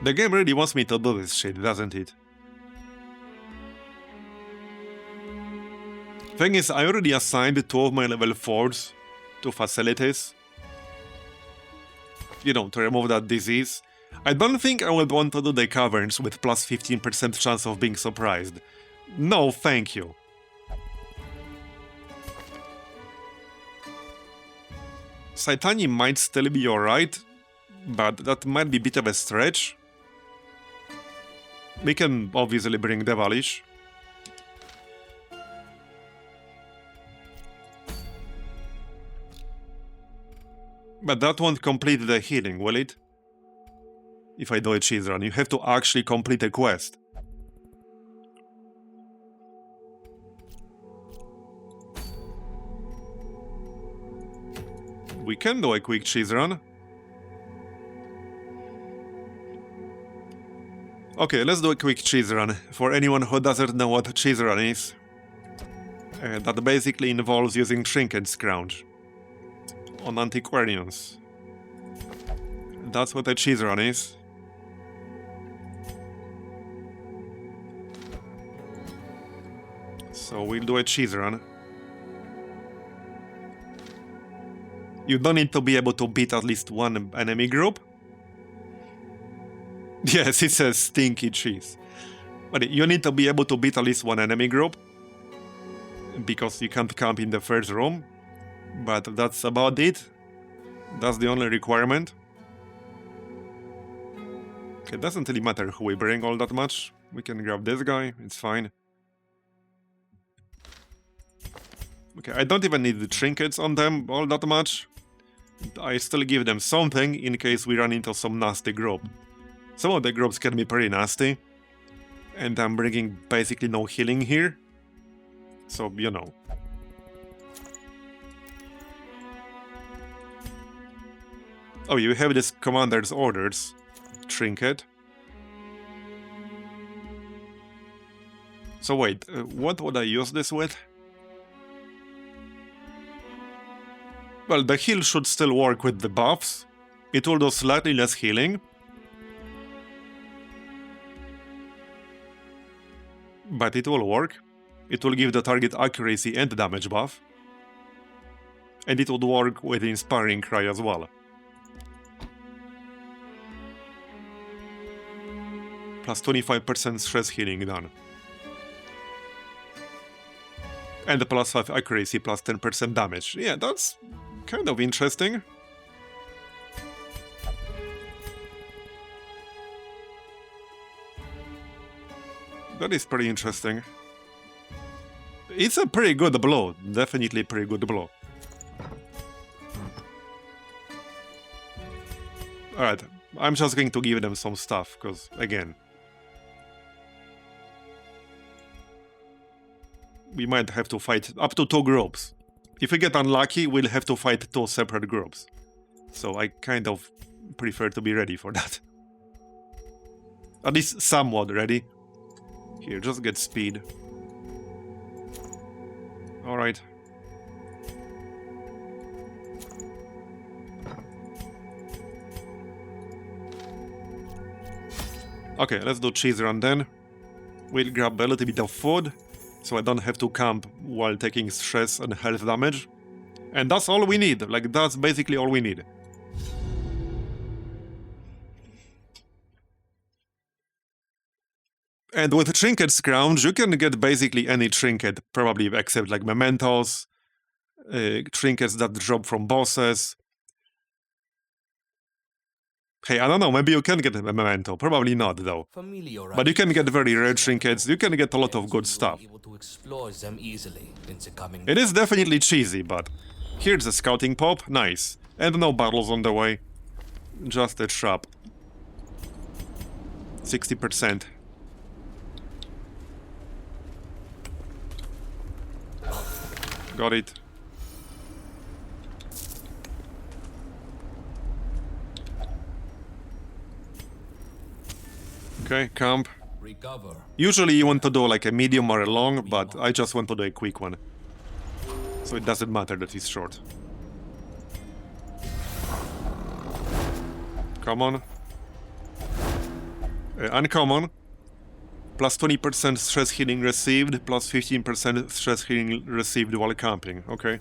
The game really wants me to do this shit, doesn't it? Thing is, I already assigned 2 of my level 4s to facilities. You know, to remove that disease. I don't think I would want to do the caverns with plus 15% chance of being surprised. No, thank you. Saitani might still be alright, but that might be a bit of a stretch. We can obviously bring Devilish. But that won't complete the healing, will it? If I do a cheese run, you have to actually complete a quest. We can do a quick cheese run. Okay, let's do a quick cheese run. For anyone who doesn't know what cheese run is, that basically involves using trinket scrounge on antiquarians. That's what a cheese run is. So we'll do a cheese run. You don't need to be able to beat at least one enemy group. Yes, it says stinky cheese. But you need to be able to beat at least one enemy group, because you can't camp in the first room. But that's about it. That's the only requirement. Okay, it doesn't really matter who we bring all that much. We can grab this guy, it's fine. Okay, I don't even need the trinkets on them all that much. I still give them something in case we run into some nasty group. Some of the groups can be pretty nasty. And I'm bringing basically no healing here. So, you know. Oh, you have this commander's orders. Trinket. So wait, what would I use this with? Well, the heal should still work with the buffs. It will do slightly less healing. But it will work. It will give the target accuracy and damage buff. And it would work with Inspiring Cry as well. Plus 25% stress healing done. And the plus 5 accuracy, plus 10% damage. Yeah, that's kind of interesting. That is pretty interesting. It's a pretty good blow. Definitely pretty good blow. Alright, I'm just going to give them some stuff, because, again, we might have to fight up to 2 groups. If we get unlucky, we'll have to fight 2 separate groups. So I kind of prefer to be ready for that. At least somewhat ready. Here, just get speed. Alright. Okay, let's do cheese run then. We'll grab a little bit of food, so I don't have to camp while taking stress and health damage. And that's all we need, like that's basically all we need. And with trinket scrounge, you can get basically any trinket, probably except like mementos, trinkets that drop from bosses. Hey, I don't know, maybe you can get a memento, probably not though. But you can get very rare trinkets, you can get a lot of good stuff. It is definitely cheesy, but here's a scouting pop, nice. And no battles on the way, just a trap. 60%. Got it. Okay, camp. Recover. Usually you want to do like a medium or a long, but I just want to do a quick one. So it doesn't matter that it's short. Come on. Uncommon. Plus 20% stress healing received, plus 15% stress healing received while camping. Okay.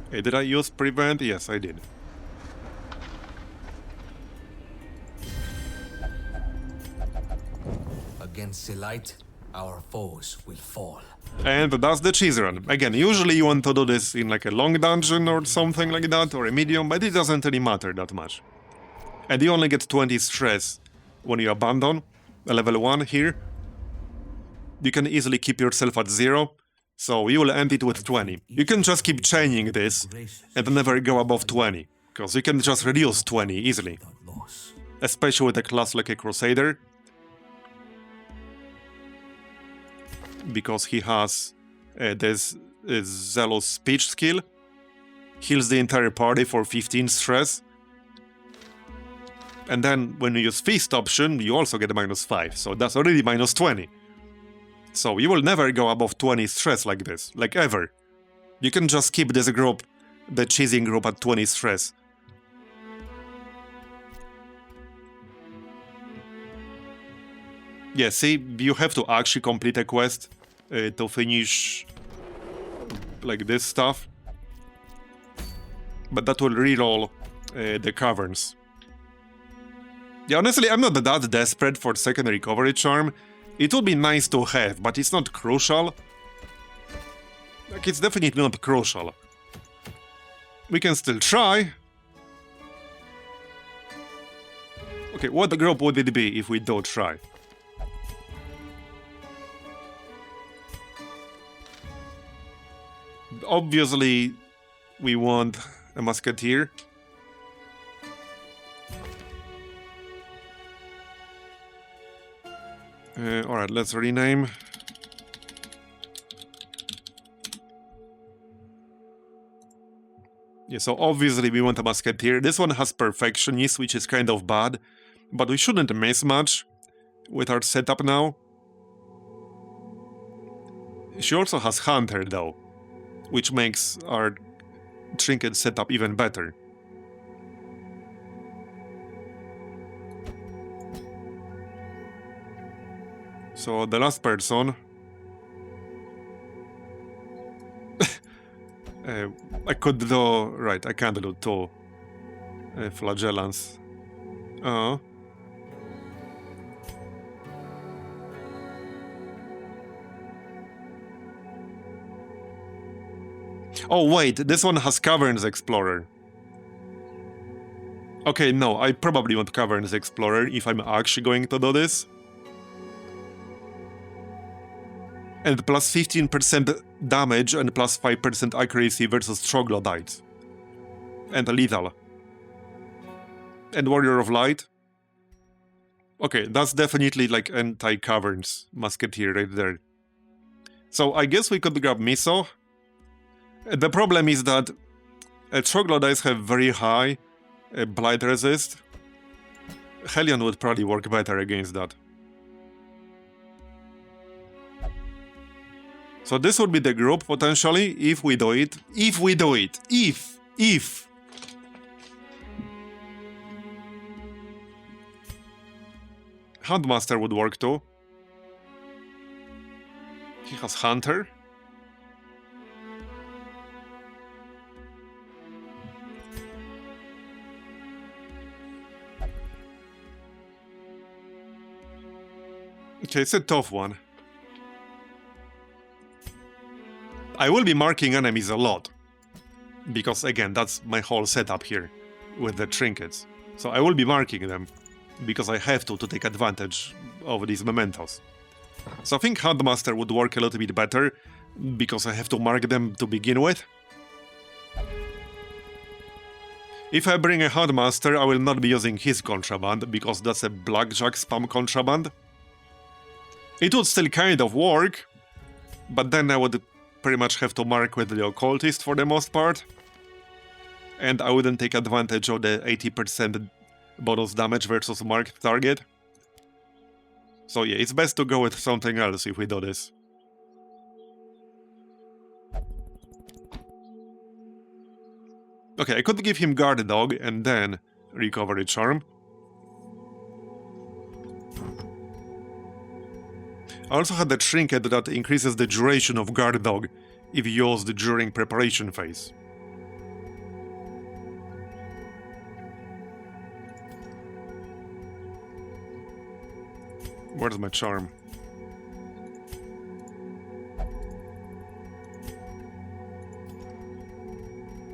Hey, did I use prevent? Yes, I did. Against the light, our foes will fall. And that's the cheese run. Again, usually you want to do this in like a long dungeon or something like that, or a medium, but it doesn't really matter that much. And you only get 20 stress when you abandon a level 1 here. You can easily keep yourself at 0, so you will end it with 20. You can just keep chaining this and never go above 20, because you can just reduce 20 easily. Especially with a class like a Crusader. Because he has this Zealous Speech skill. Heals the entire party for 15 stress. And then when you use Feast option, you also get a -5, so that's already -20. So you will never go above 20 stress like this, like ever. You can just keep this group, the cheesing group, at 20 stress. Yeah, see, you have to actually complete a quest to finish like this stuff. But that will reroll the Caverns. Yeah, honestly, I'm not that desperate for second recovery charm. It would be nice to have, but it's not crucial. Like, it's definitely not crucial. We can still try. Okay, what group would it be if we don't try? Obviously, we want a musketeer. Alright, let's rename. Yeah, so obviously we want a musketeer. This one has perfectionist, which is kind of bad, but we shouldn't miss much with our setup now. She also has hunter though, which makes our trinket setup even better. So the last person... I could do... Right, I can't do 2 flagellants. Oh wait, this one has Caverns Explorer. Okay, no, I probably want Caverns Explorer if I'm actually going to do this. And plus 15% damage and plus 5% accuracy versus Troglodyte. And lethal. And Warrior of Light. Okay, that's definitely like anti-Caverns Musketeer right there. So I guess we could grab Miso. The problem is that Troglodytes have very high Blight resist. Hellion would probably work better against that. So this would be the group, potentially, if we do it. If we do it! If! Handmaster would work too. He has Hunter. Okay, it's a tough one. I will be marking enemies a lot. Because again, that's my whole setup here with the trinkets. So I will be marking them because I have to take advantage of these mementos. So I think Handmaster would work a little bit better because I have to mark them to begin with. If I bring a Handmaster, I will not be using his contraband because that's a blackjack spam contraband. It would still kind of work, but then I would pretty much have to mark with the occultist for the most part. And I wouldn't take advantage of the 80% bonus damage versus marked target. So yeah, it's best to go with something else if we do this. Okay, I could give him Guard Dog and then Recovery Charm. I also had the trinket that increases the duration of Guard Dog if used during preparation phase. Where's my charm?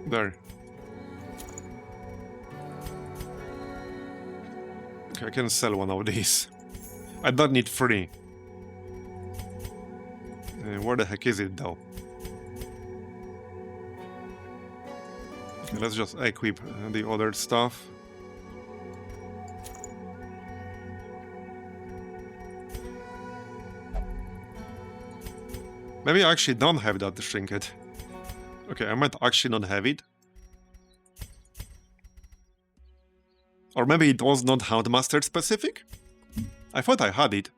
There. Okay, I can sell one of these. I don't need 3. Where the heck is it though? Okay, let's just equip the other stuff. Maybe I actually don't have that trinket. Okay, I might actually not have it. Or maybe it was not Houndmaster specific? I thought I had it.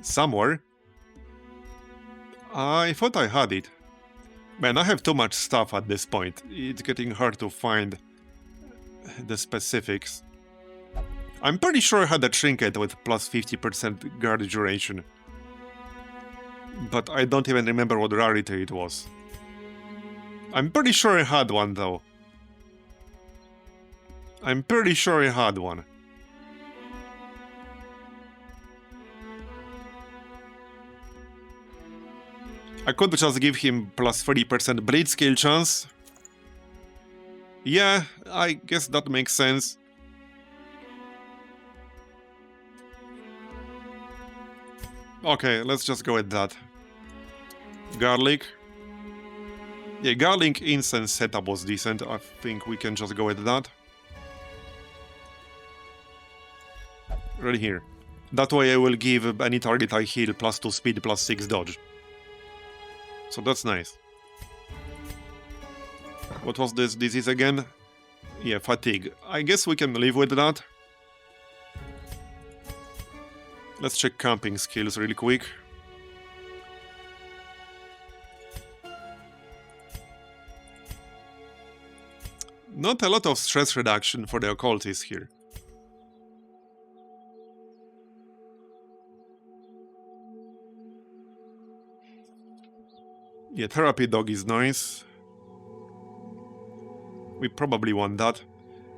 Somewhere. I thought I had it. Man, I have too much stuff at this point. It's getting hard to find the specifics. I'm pretty sure I had a trinket with plus 50% guard duration. But I don't even remember what rarity it was. I'm pretty sure I had one though. I'm pretty sure I had one. I could just give him plus 30% bleed skill chance. Yeah, I guess that makes sense. Okay, let's just go with that. Garlic. Yeah, garlic incense setup was decent. I think we can just go with that. Right here. That way I will give any target I heal plus 2 speed, plus 6 dodge. So that's nice. What was this disease again? Yeah, fatigue. I guess we can live with that. Let's check camping skills really quick. Not a lot of stress reduction for the occultist here. Yeah, therapy dog is nice. We probably want that.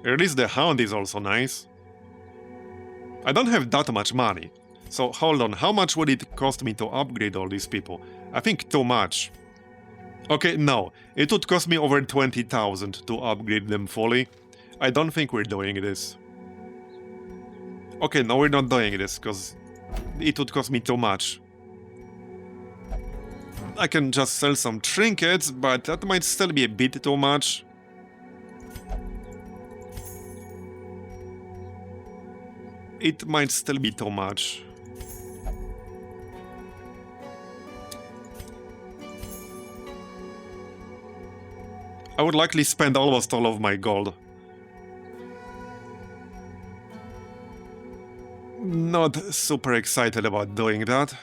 Release the hound is also nice. I don't have that much money. So hold on, how much would it cost me to upgrade all these people? I think too much. Okay, no. It would cost me over 20,000 to upgrade them fully. I don't think we're doing this. Okay, no, we're not doing this, because it would cost me too much. I can just sell some trinkets, but that might still be a bit too much. It might still be too much. I would likely spend almost all of my gold. Not super excited about doing that.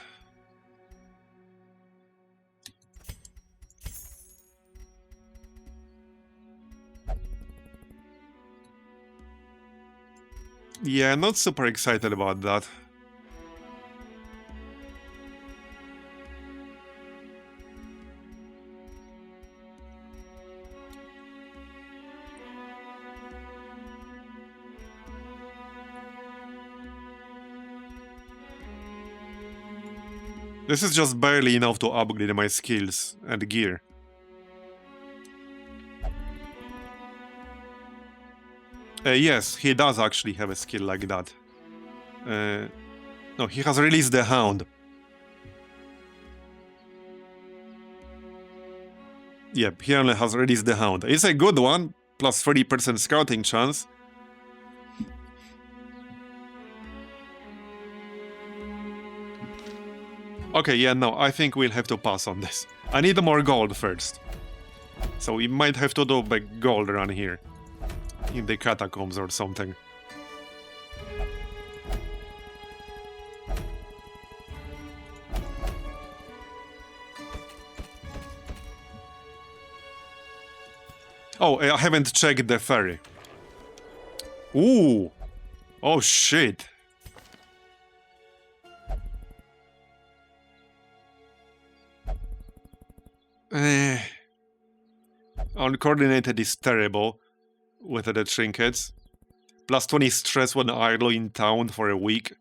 Yeah, not super excited about that. This is just barely enough to upgrade my skills and gear. Yes, he does actually have a skill like that. No, he has released the Hound. Yep, he only has released the Hound. It's a good one, plus 30% scouting chance. Okay, yeah, no, I think we'll have to pass on this. I need more gold first. So we might have to do a gold run here. In the Catacombs or something. Oh, I haven't checked the ferry. Ooh! Oh shit! Uncoordinated is terrible with the trinkets. Plus 20 stress when idle in town for a week.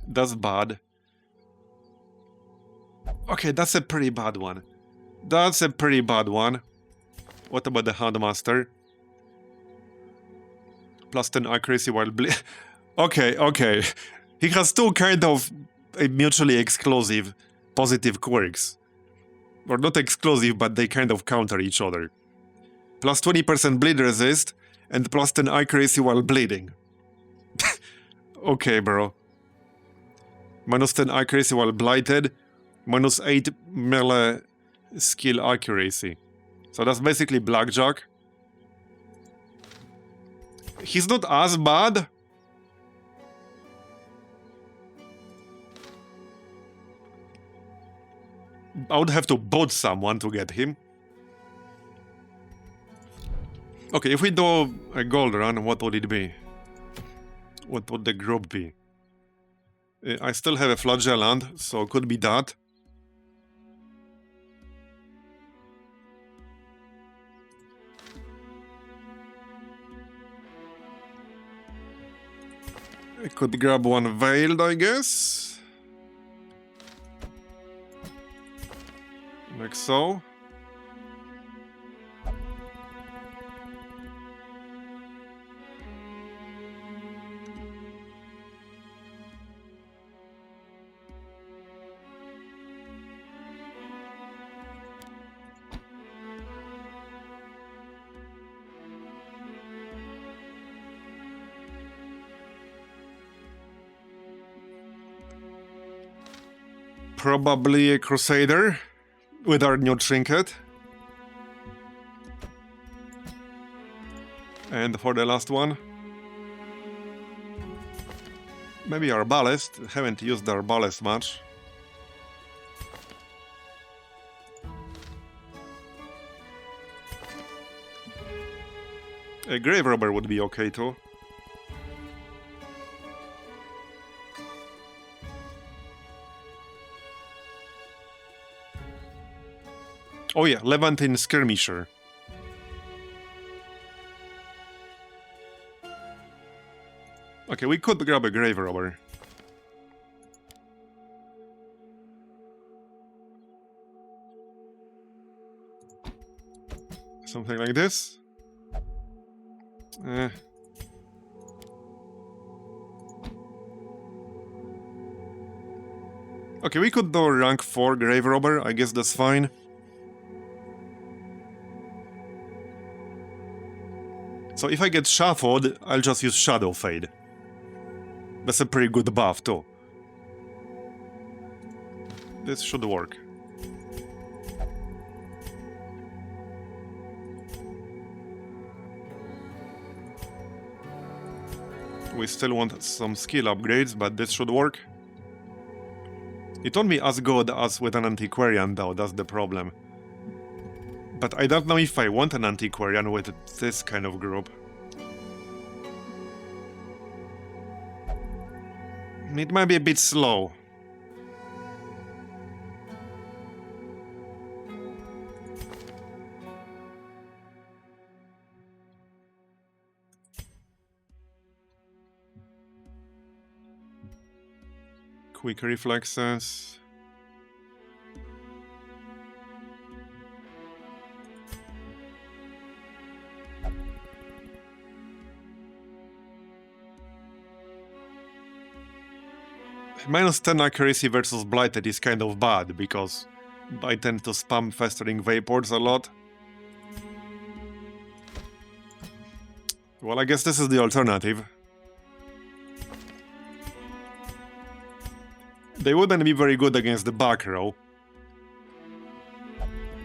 That's bad. Okay, that's a pretty bad one. That's a pretty bad one. What about the Handmaster? Plus 10 accuracy while Okay. He has two kind of mutually exclusive positive quirks. Or not exclusive, but they kind of counter each other. Plus 20% bleed resist, and plus 10 accuracy while bleeding. Okay, bro. Minus 10 accuracy while blighted, minus 8 melee skill accuracy. So that's basically blackjack. He's not as bad. I would have to boot someone to get him. Okay, if we do a gold run, what would it be? What would the group be? I still have a flagellant, so it could be that. I could grab one veiled, I guess. Like so. Probably a Crusader with our new trinket. And for the last one, maybe our ballast. Haven't used our ballast much. A grave robber would be okay too. Oh yeah, Levantine Skirmisher. Okay, we could grab a grave robber. Something like this. Okay, we could do rank 4 Grave Robber, I guess that's fine. So if I get shuffled, I'll just use Shadow Fade. That's a pretty good buff too. This should work. We still want some skill upgrades, but this should work. It won't be as good as with an Antiquarian though, that's the problem. But I don't know if I want an Antiquarian with this kind of group. It might be a bit slow. Quick reflexes. Minus 10 accuracy versus Blighted is kind of bad, because I tend to spam Festering Vapors a lot. Well, I guess this is the alternative. They wouldn't be very good against the back row.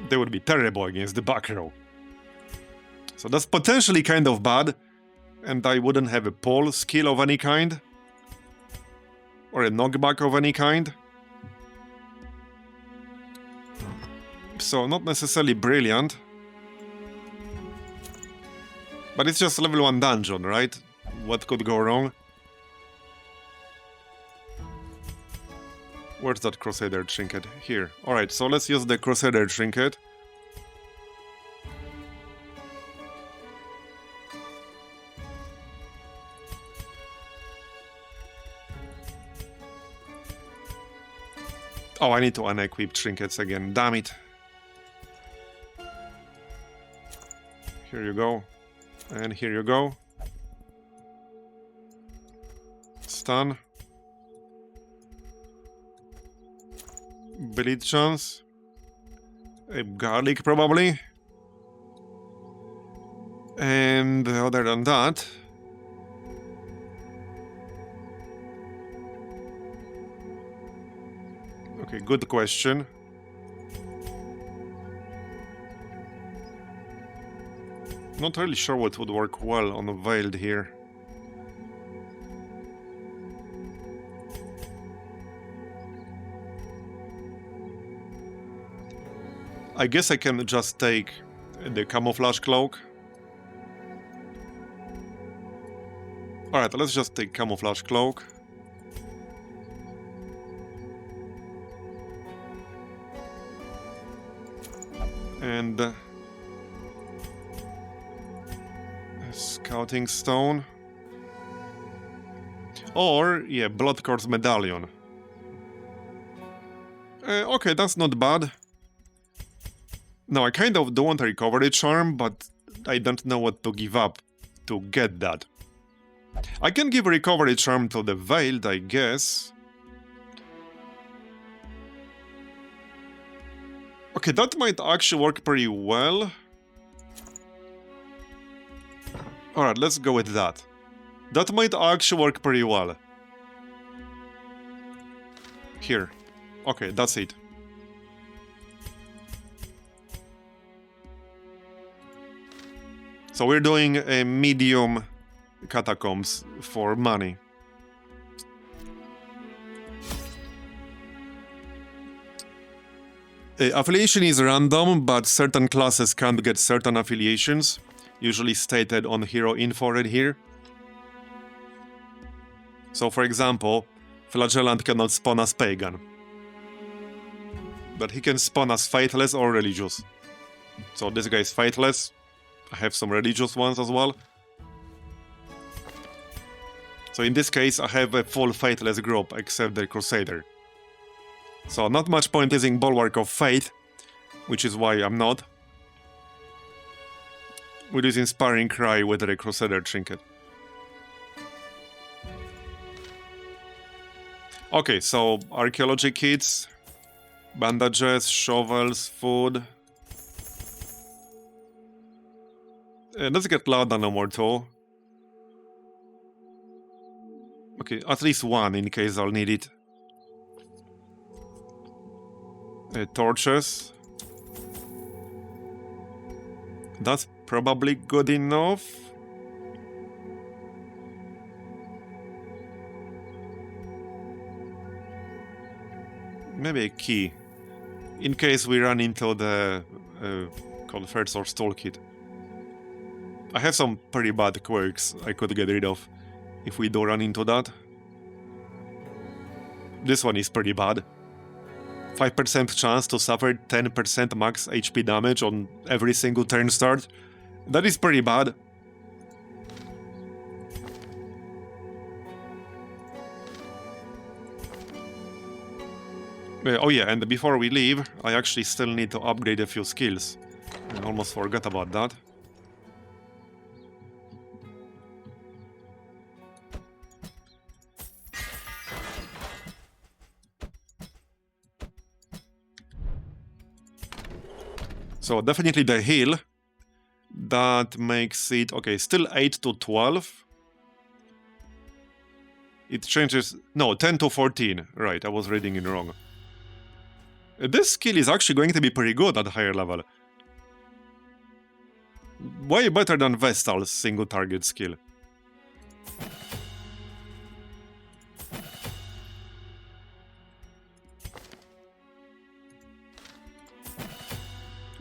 They would be terrible against the back row. So that's potentially kind of bad, and I wouldn't have a pull skill of any kind. Or a knockback of any kind. So not necessarily brilliant. But it's just level 1 dungeon, right? What could go wrong? Where's that Crusader trinket? Here. Alright, so let's use the Crusader trinket. Oh, I need to unequip trinkets again, damn it. Here you go. And here you go. Stun. Bleed chance. A garlic probably. And other than that... Okay, good question. Not really sure what would work well on a Veiled here. I guess I can just take the Camouflage Cloak. Alright, let's just take Camouflage Cloak. And Scouting Stone. Or, yeah, Bloodcourse Medallion. Okay, that's not bad. Now, I kind of do want a Recovery Charm, but I don't know what to give up to get that. I can give a Recovery Charm to the Veiled, I guess. Okay, that might actually work pretty well. Alright, let's go with that. That might actually work pretty well. Here. Okay, that's it. So we're doing a medium Catacombs for money. Affiliation is random, but certain classes can't get certain affiliations, usually stated on hero info right here. So for example, Flagellant cannot spawn as Pagan, but he can spawn as Faithless or Religious. So this guy is Faithless. I have some Religious ones as well. So in this case, I have a full Faithless group except the Crusader. So not much point using Bulwark of Fate, which is why I'm not. We're using Inspiring Cry with the Crusader trinket. Okay, so archaeology kits, bandages, shovels, food. Let's get laudanum or two. Okay, at least one in case I'll need it. Torches. That's probably good enough. Maybe a key. In case we run into the Conversor's toolkit. I have some pretty bad quirks I could get rid of if we do run into that. This one is pretty bad. 5% chance to suffer 10% max HP damage on every single turn start. That is pretty bad. Oh yeah, and before we leave, I actually still need to upgrade a few skills. I almost forgot about that. So definitely the heal. That makes it... Okay, still 8 to 12. It changes... No, 10 to 14. Right, I was reading it wrong. This skill is actually going to be pretty good at higher level. Way better than Vestal's single target skill.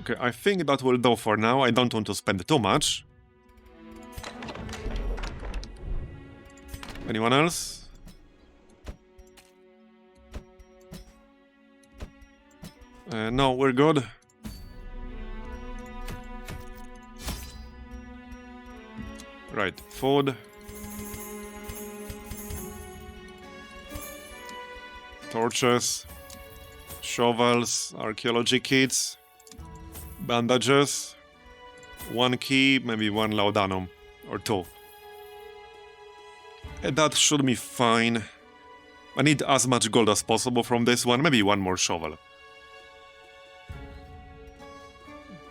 Okay, I think that will do for now. I don't want to spend too much. Anyone else? No, we're good. Right, food. Torches. Shovels, archaeology kits. Bandages. One key, maybe one laudanum. Or two. That should be fine. I need as much gold as possible from this one. Maybe one more shovel.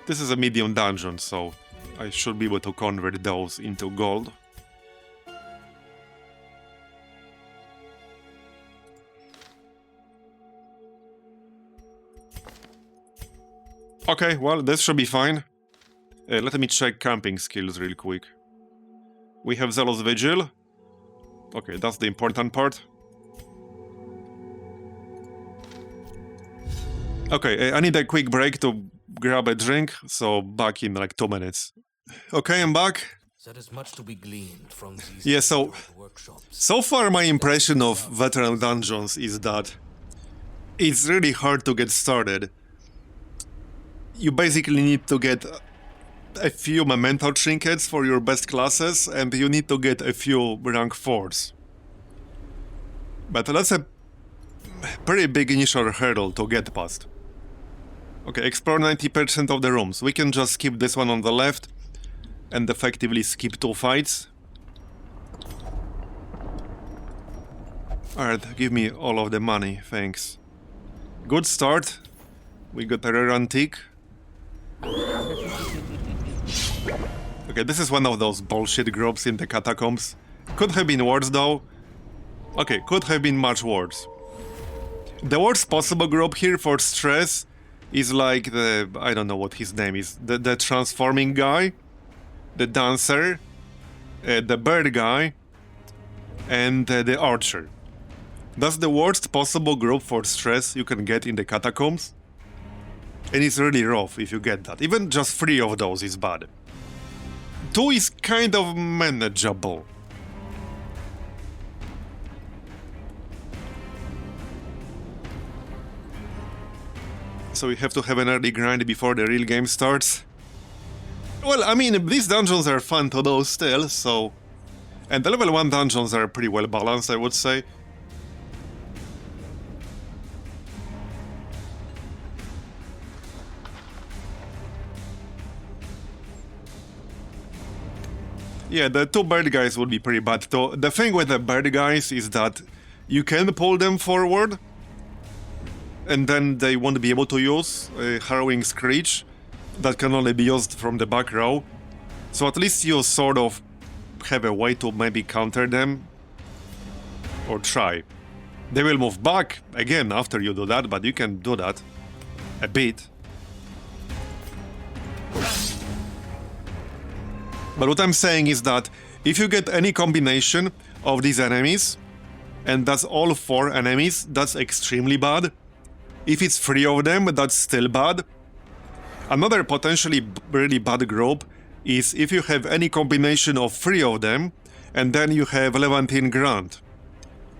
This is a medium dungeon, so I should be able to convert those into gold. Okay, well, this should be fine. Let me check camping skills real quick. We have Zealous Vigil. Okay, that's the important part. Okay, I need a quick break to grab a drink, so back in like 2 minutes. Okay, I'm back. There is much to be gleaned from these Yeah, so workshops. far my impression of veteran dungeons is that it's really hard to get started. You basically need to get a few memento trinkets for your best classes, and you need to get a few rank 4s. But that's a pretty big initial hurdle to get past. Okay, explore 90% of the rooms. We can just skip this one on the left and effectively skip 2 fights. Alright, give me all of the money, thanks. Good start. We got a rare antique. Okay, this is one of those bullshit groups in the Catacombs. Could have been worse though. Okay, could have been much worse. The worst possible group here for stress is like the... I don't know what his name is. The transforming guy, the dancer, the bird guy, and the archer. That's the worst possible group for stress you can get in the Catacombs. And it's really rough if you get that. Even just 3 of those is bad. 2 is kind of manageable. So we have to have an early grind before the real game starts. Well, I mean, these dungeons are fun to do still, so... And the level 1 dungeons are pretty well balanced, I would say. Yeah, the 2 bird guys would be pretty bad though. The thing with the bird guys is that you can pull them forward, and then they won't be able to use Harrowing Screech. That can only be used from the back row. So at least you sort of have a way to maybe counter them. Or try. They will move back again after you do that, but you can do that a bit. But what I'm saying is that if you get any combination of these enemies, and that's all 4 enemies, that's extremely bad. If it's 3 of them, that's still bad. Another potentially really bad group is if you have any combination of 3 of them, and then you have Levantine Grant,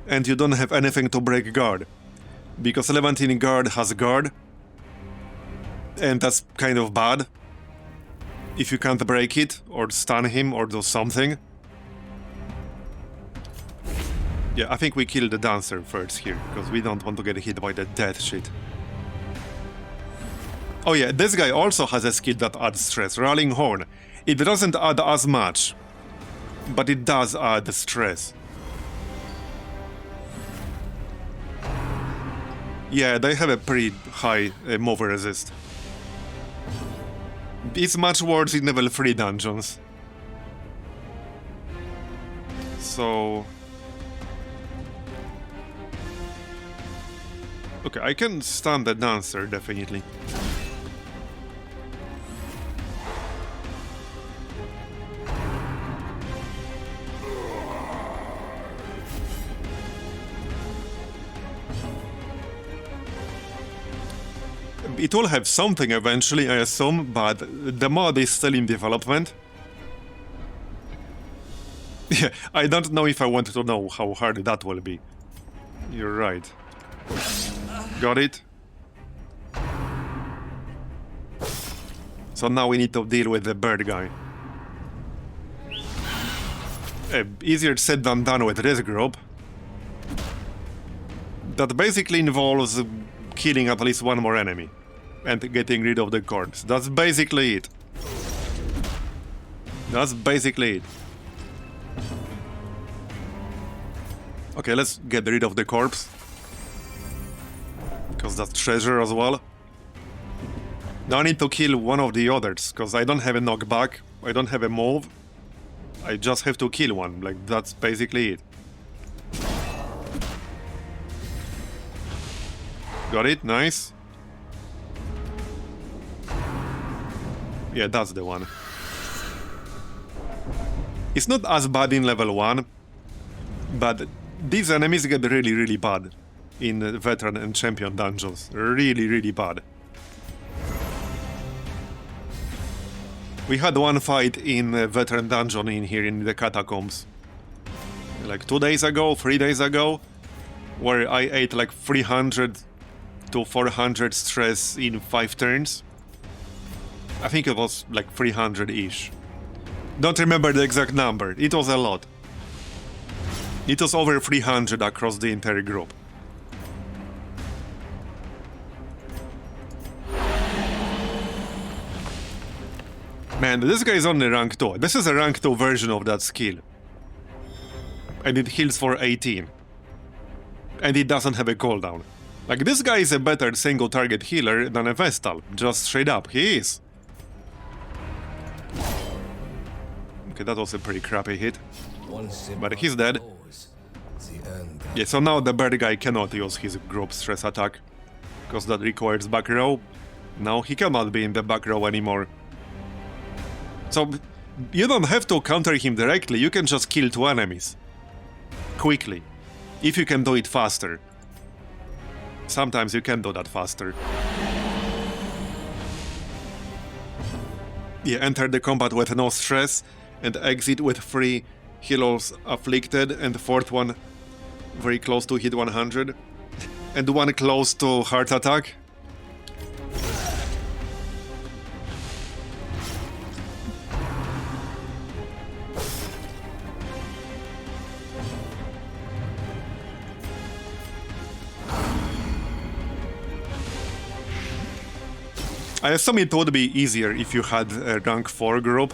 and you don't have anything to break guard. Because Levantine Guard has guard, and that's kind of bad. If you can't break it, or stun him, or do something. Yeah, I think we kill the dancer first here, because we don't want to get hit by the death shit. Oh yeah, this guy also has a skill that adds stress, Rallying Horn. It doesn't add as much, but it does add stress. Yeah, they have a pretty high move resist. It's much worse in level 3 dungeons. So... okay, I can stun the dancer, definitely. It will have something eventually, I assume, but the mod is still in development. Yeah, I don't know if I want to know how hard that will be. You're right. Got it? So now we need to deal with the bird guy. Easier said than done with this group. That basically involves killing at least one more enemy. And getting rid of the corpse. That's basically it. That's basically it. Okay, let's get rid of the corpse. Because that's treasure as well. Now I need to kill one of the others, because I don't have a knockback, I don't have a move. I just have to kill one, like that's basically it. Got it, nice. Yeah, that's the one. It's not as bad in level 1, but these enemies get really, really bad in Veteran and Champion dungeons. Really, really bad. We had one fight in a Veteran dungeon in here in the Catacombs. Like 2 days ago, 3 days ago, where I ate like 300 to 400 stress in 5 turns. I think it was like 300-ish. Don't remember the exact number, it was a lot. It was over 300 across the entire group. Man, this guy is only rank 2. This is a rank 2 version of that skill. And it heals for 18. And it doesn't have a cooldown. Like, this guy is a better single target healer than a Vestal. Just straight up, he is. Okay, that was a pretty crappy hit. But he's dead. Yeah, so now the bird guy cannot use his group stress attack. Because that requires back row. Now he cannot be in the back row anymore. So, you don't have to counter him directly, you can just kill 2 enemies. Quickly. If you can do it faster. Sometimes you can do that faster. Yeah, enter the combat with no stress, and exit with 3 healers afflicted, and the 4th one very close to hit 100. And 1 close to heart attack. I assume it would be easier if you had a rank 4 group.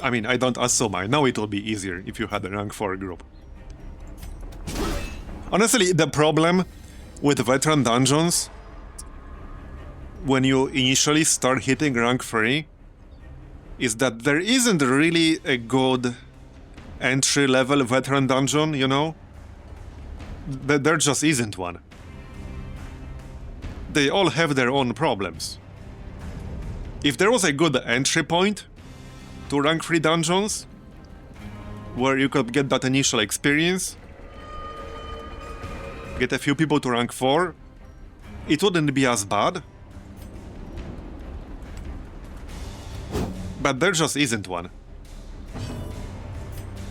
I mean, I don't assume, I know it would be easier if you had a rank 4 group. Honestly, the problem with veteran dungeons, when you initially start hitting rank 3, is that there isn't really a good entry-level veteran dungeon, you know? There just isn't one. They all have their own problems. If there was a good entry point to rank 3 dungeons, where you could get that initial experience, get a few people to rank 4, it wouldn't be as bad. But there just isn't one.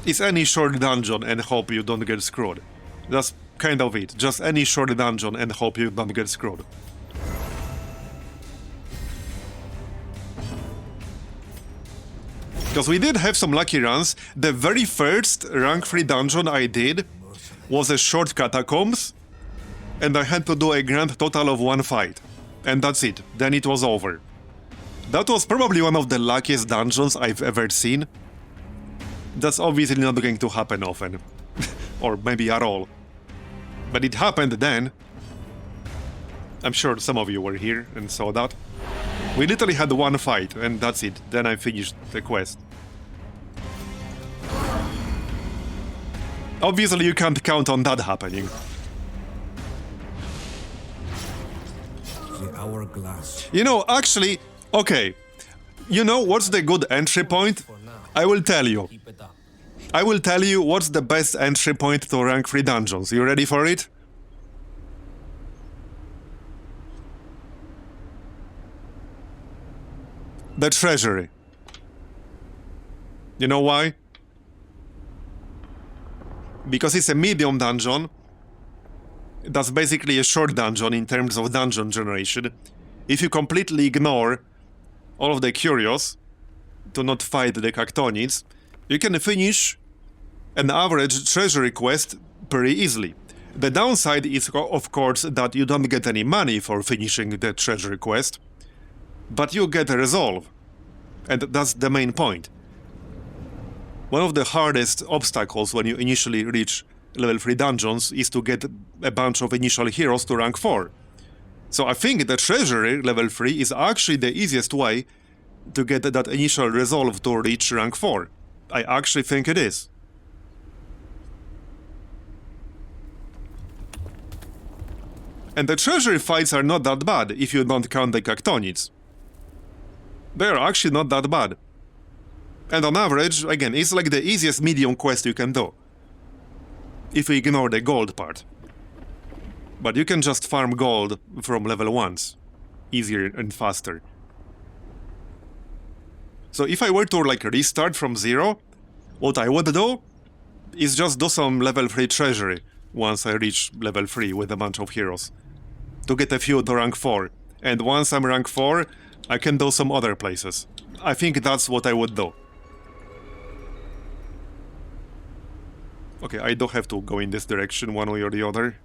It's any short dungeon and hope you don't get screwed. That's kind of it. Just any short dungeon and hope you don't get screwed. Because we did have some lucky runs. The very first rank 3 dungeon I did was a short Catacombs, and I had to do a grand total of 1 fight. And that's it. Then it was over. That was probably one of the luckiest dungeons I've ever seen. That's obviously not going to happen often. Or maybe at all. But it happened then. I'm sure some of you were here and saw that. We literally had 1 fight, and that's it. Then I finished the quest. Obviously, you can't count on that happening. The hourglass. You know, actually, okay. You know what's the good entry point? I will tell you. Keep it up. I will tell you what's the best entry point to rank 3 dungeons. You ready for it? The Treasury. You know why? Because it's a medium dungeon. That's basically a short dungeon in terms of dungeon generation. If you completely ignore all of the curios to not fight the Cactonids, you can finish an average treasury quest pretty easily. The downside is, of course, that you don't get any money for finishing the treasury quest, but you get a resolve, and that's the main point. One of the hardest obstacles when you initially reach level 3 dungeons is to get a bunch of initial heroes to rank 4. So I think the treasury level 3 is actually the easiest way to get that initial resolve to reach rank 4. I actually think it is. And the treasury fights are not that bad if you don't count the Cactonids. They're actually not that bad. And on average, again, it's like the easiest medium quest you can do. If you ignore the gold part. But you can just farm gold from level 1s. Easier and faster. So if I were to like restart from 0, what I would do is just do some level 3 treasury once I reach level 3 with a bunch of heroes. To get a few to rank 4. And once I'm rank 4, I can do some other places. I think that's what I would do. Okay, I do have to go in this direction one way or the other.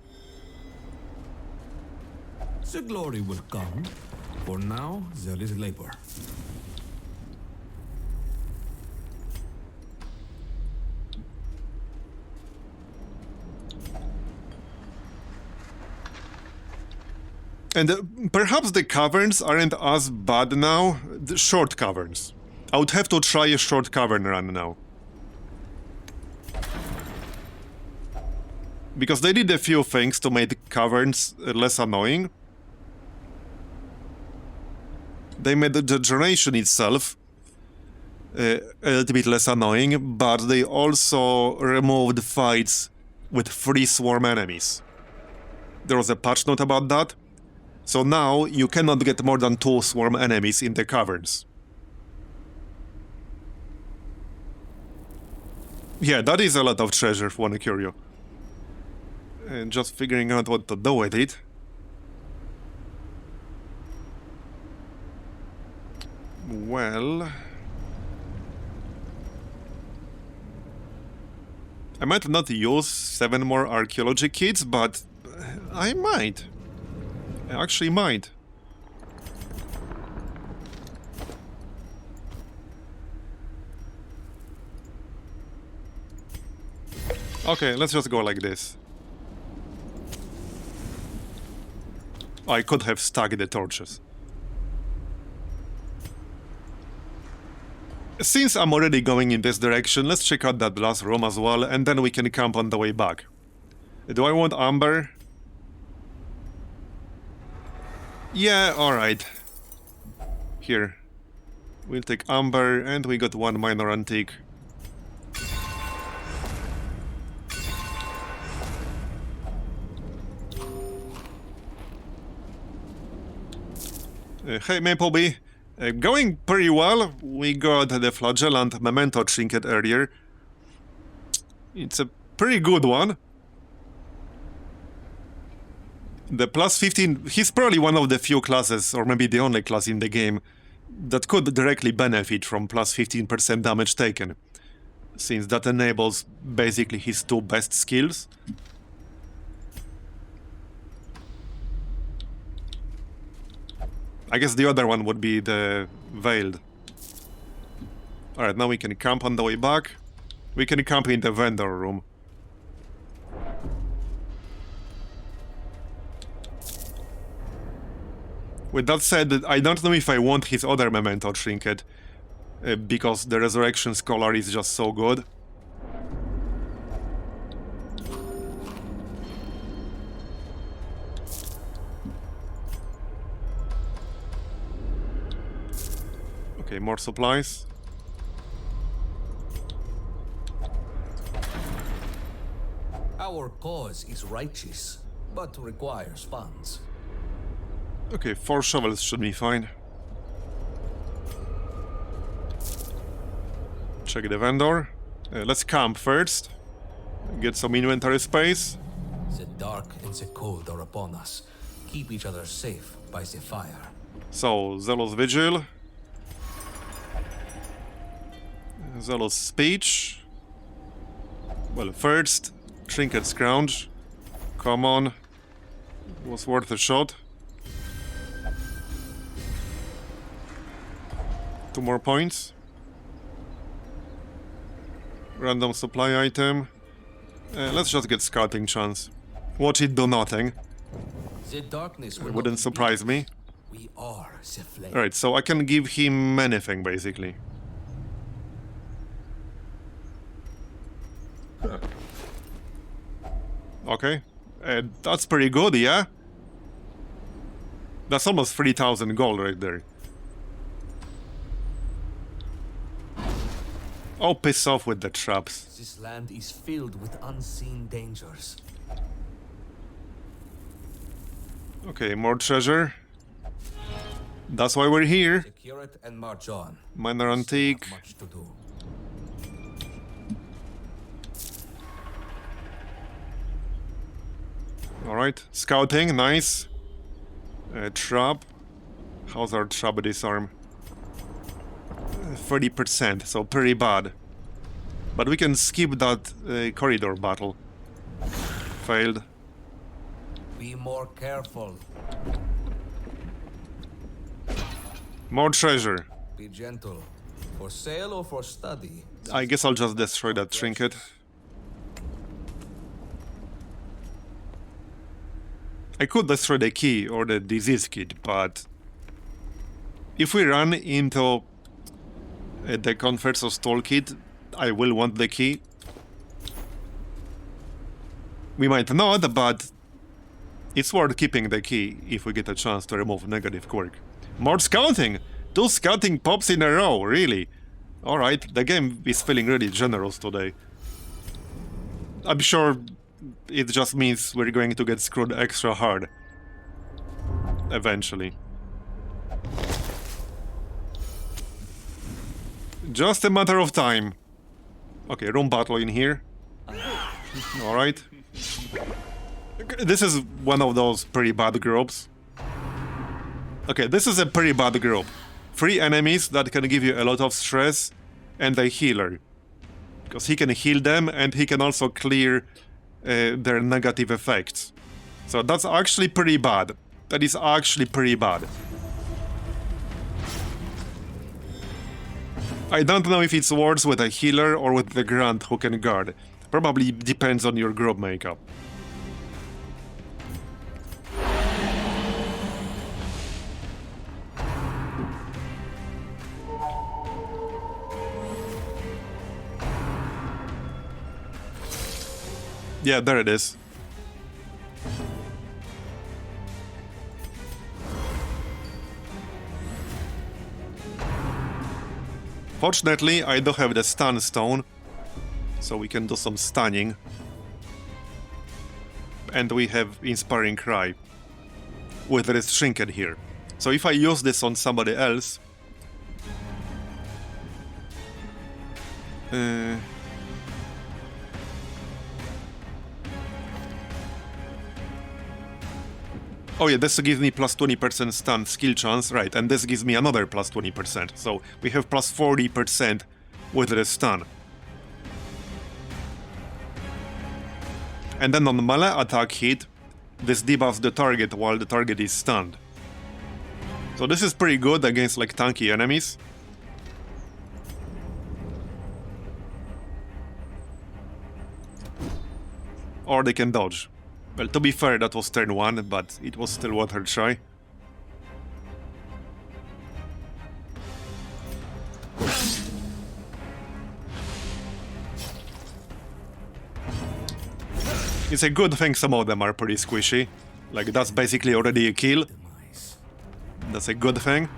The glory will come. For now, there is labor. And perhaps the caverns aren't as bad now. The short caverns. I would have to try a short cavern run now. Because they did a few things to make caverns less annoying. They made the generation itself a little bit less annoying, but they also removed fights with 3 swarm enemies. There was a patch note about that. So now you cannot get more than 2 swarm enemies in the caverns. Yeah, that is a lot of treasure for one curio. And just figuring out what to do with it. Well... I might not use 7 more archaeology kits, but I might. I actually might. Okay, let's just go like this. I could have stacked the torches. Since I'm already going in this direction, let's check out that last room as well, and then we can camp on the way back. Do I want amber? Yeah, alright. Here. We'll take amber, and we got one minor antique. Hey Maplebee. Going pretty well. We got the Flagellant Memento trinket earlier. It's a pretty good one. The plus 15, he's probably one of the few classes, or maybe the only class in the game, that could directly benefit from plus 15% damage taken, since that enables basically his two best skills. I guess the other one would be the Veiled. Alright, now we can camp on the way back. We can camp in the vendor room. With that said, I don't know if I want his other Memento trinket, because the Resurrection Scholar is just so good. Okay, more supplies. Our cause is righteous, but requires funds. Okay, 4 shovels should be fine. Check the vendor. Let's camp first. Get some inventory space. The dark and the cold are upon us. Keep each other safe by the fire. So, Zealous Vigil. Zealous Speech. Well, first, Trinket Scrounge. Come on. Was worth a shot. 2 more points. Random supply item. Let's just get scouting chance. Watch it do nothing. The darkness will Wouldn't not surprise beat me. us. We are the flame. Alright, so I can give him anything, basically. Okay. That's pretty good, yeah? That's almost 3,000 gold right there. Oh, piss off with the traps. This land is filled with unseen dangers. Okay, more treasure. That's why we're here. Secure it and march on. Minor antique. Much to do. Alright, scouting, nice. Trap. How's our trap disarm? 30%, so pretty bad. But we can skip that corridor battle. Failed. Be more careful. More treasure. Be gentle. For sale or for study? I guess I'll just destroy that trinket. I could destroy the key or the disease kit, but if we run into the Conversos toolkit, I will want the key. We might not, but it's worth keeping the key if we get a chance to remove negative quirk. More scouting! 2 scouting pops in a row, really? Alright, the game is feeling really generous today. I'm sure it just means we're going to get screwed extra hard. Eventually. Just a matter of time. Okay, room battle in here. Alright. This is one of those pretty bad groups. Okay, this is a pretty bad group. 3 enemies that can give you a lot of stress, and a healer. Because he can heal them, and he can also clear their negative effects. So that's actually pretty bad. That is actually pretty bad. I don't know if it's worse with a healer or with the grunt who can guard. Probably depends on your group makeup. Yeah, there it is. Fortunately, I do have the stun stone, so we can do some stunning. And we have Inspiring Cry with this trinket here. So if I use this on somebody else... Oh yeah, this gives me plus 20% stun skill chance, right, and this gives me another plus 20%, so we have plus 40% with the stun. And then on melee attack hit, this debuffs the target while the target is stunned. So this is pretty good against like tanky enemies. Or they can dodge. Well, to be fair, that was turn 1, but it was still worth a try. It's a good thing some of them are pretty squishy. Like, that's basically already a kill. That's a good thing.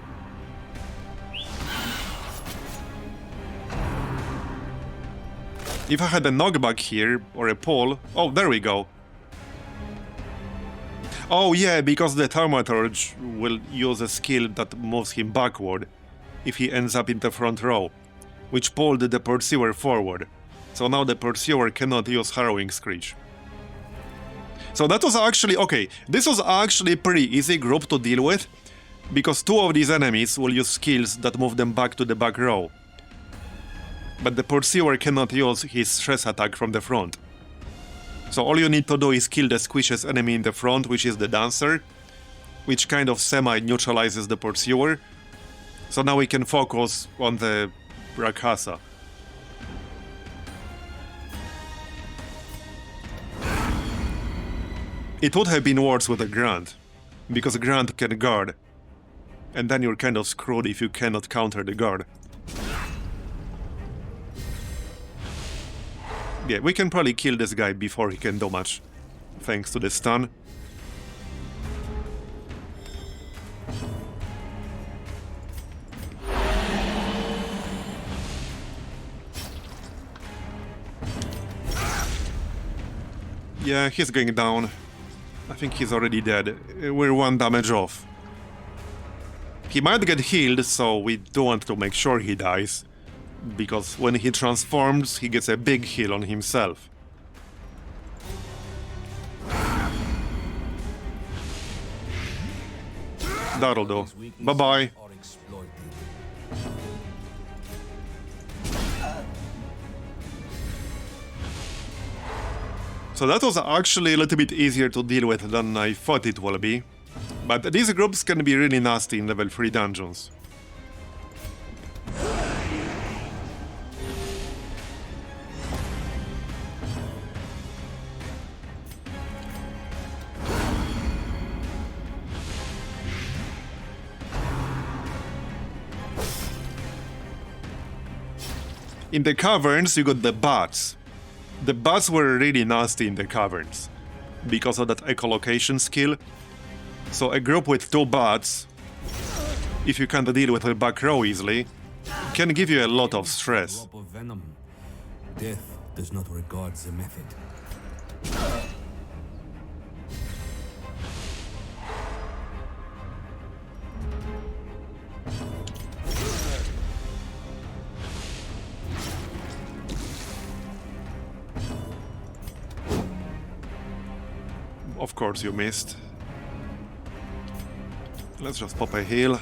If I had a knockback here, or a pull... Oh, there we go. Oh yeah, because the Thaumaturge will use a skill that moves him backward if he ends up in the front row, which pulled the Pursuer forward. So now the Pursuer cannot use Harrowing Screech. So that was actually... okay, this was actually a pretty easy group to deal with, because 2 of these enemies will use skills that move them back to the back row. But the Pursuer cannot use his stress attack from the front. So all you need to do is kill the squishiest enemy in the front, which is the Dancer, which kind of semi-neutralizes the Pursuer. So now we can focus on the Rakasa. It would have been worse with a Grunt, because a Grunt can guard, and then you're kind of screwed if you cannot counter the guard. Yeah, we can probably kill this guy before he can do much, thanks to the stun. Yeah, he's going down. I think he's already dead. We're 1 damage off. He might get healed, so we do want to make sure he dies. Because when he transforms, he gets a big heal on himself. That'll do. Bye-bye. So that was actually a little bit easier to deal with than I thought it will be. But these groups can be really nasty in level 3 dungeons. In the Caverns, you got the bats. The bats were really nasty in the Caverns, because of that echolocation skill. So a group with 2 bats, if you can't deal with the back row easily, can give you a lot of stress. Drop of venom. Death does not regard the method. Of course you missed. Let's just pop a heal.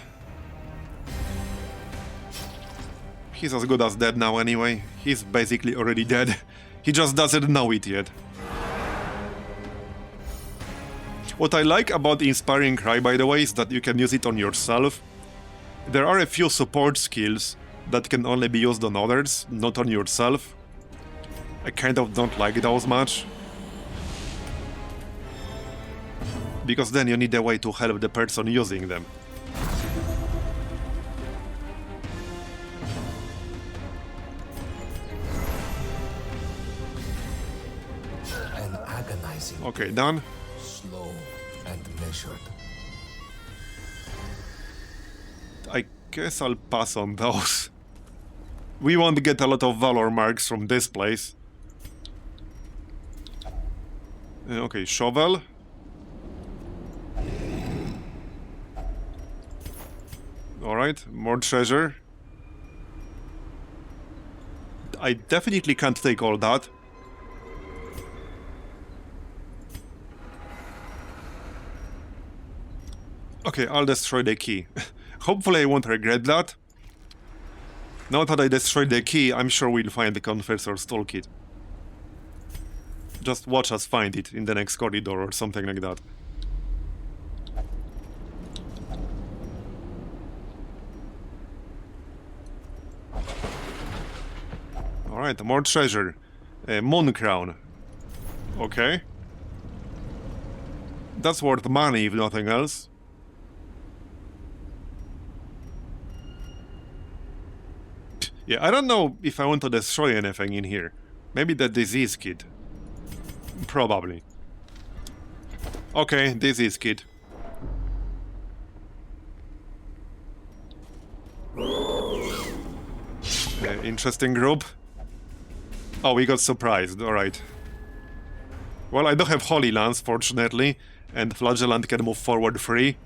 He's as good as dead now anyway. He's basically already dead. He just doesn't know it yet. What I like about the Inspiring Cry, by the way, is that you can use it on yourself. There are a few support skills that can only be used on others, not on yourself. I kind of don't like those much. Because then you need a way to help the person using them. An Okay, done. Slow and measured. I guess I'll pass on those. We won't get a lot of valor marks from this place. Okay, shovel. Alright, more treasure. I definitely can't take all that. Okay, I'll destroy the key. Hopefully I won't regret that. Now that I destroyed the key, I'm sure we'll find the Confessor's Toolkit. Just watch us find it in the next corridor or something like that. Alright, more treasure. Moon Crown. Okay. That's worth money if nothing else. Yeah, I don't know if I want to destroy anything in here. Maybe the disease kit. Probably. Okay, disease kit. Interesting group. Oh, we got surprised, alright. Well, I don't have Holy Lance, fortunately, and Flagellant can move forward free.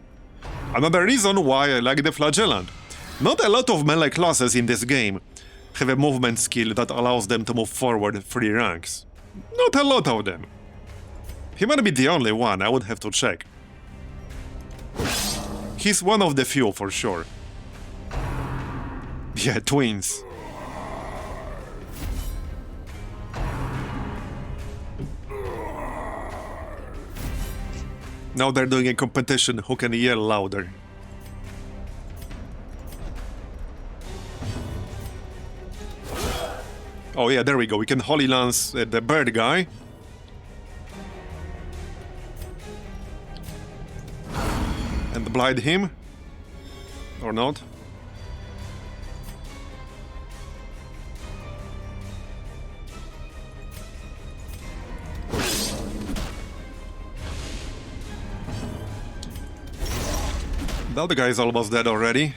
Another reason why I like the Flagellant. Not a lot of melee classes in this game have a movement skill that allows them to move forward 3 ranks. Not a lot of them. He might be the only one, I would have to check. He's one of the few for sure. Yeah, twins. Now they're doing a competition who can yell louder. Oh yeah, there we go. We can Holy Lance the bird guy. And blind him. Or not. The other guy is almost dead already.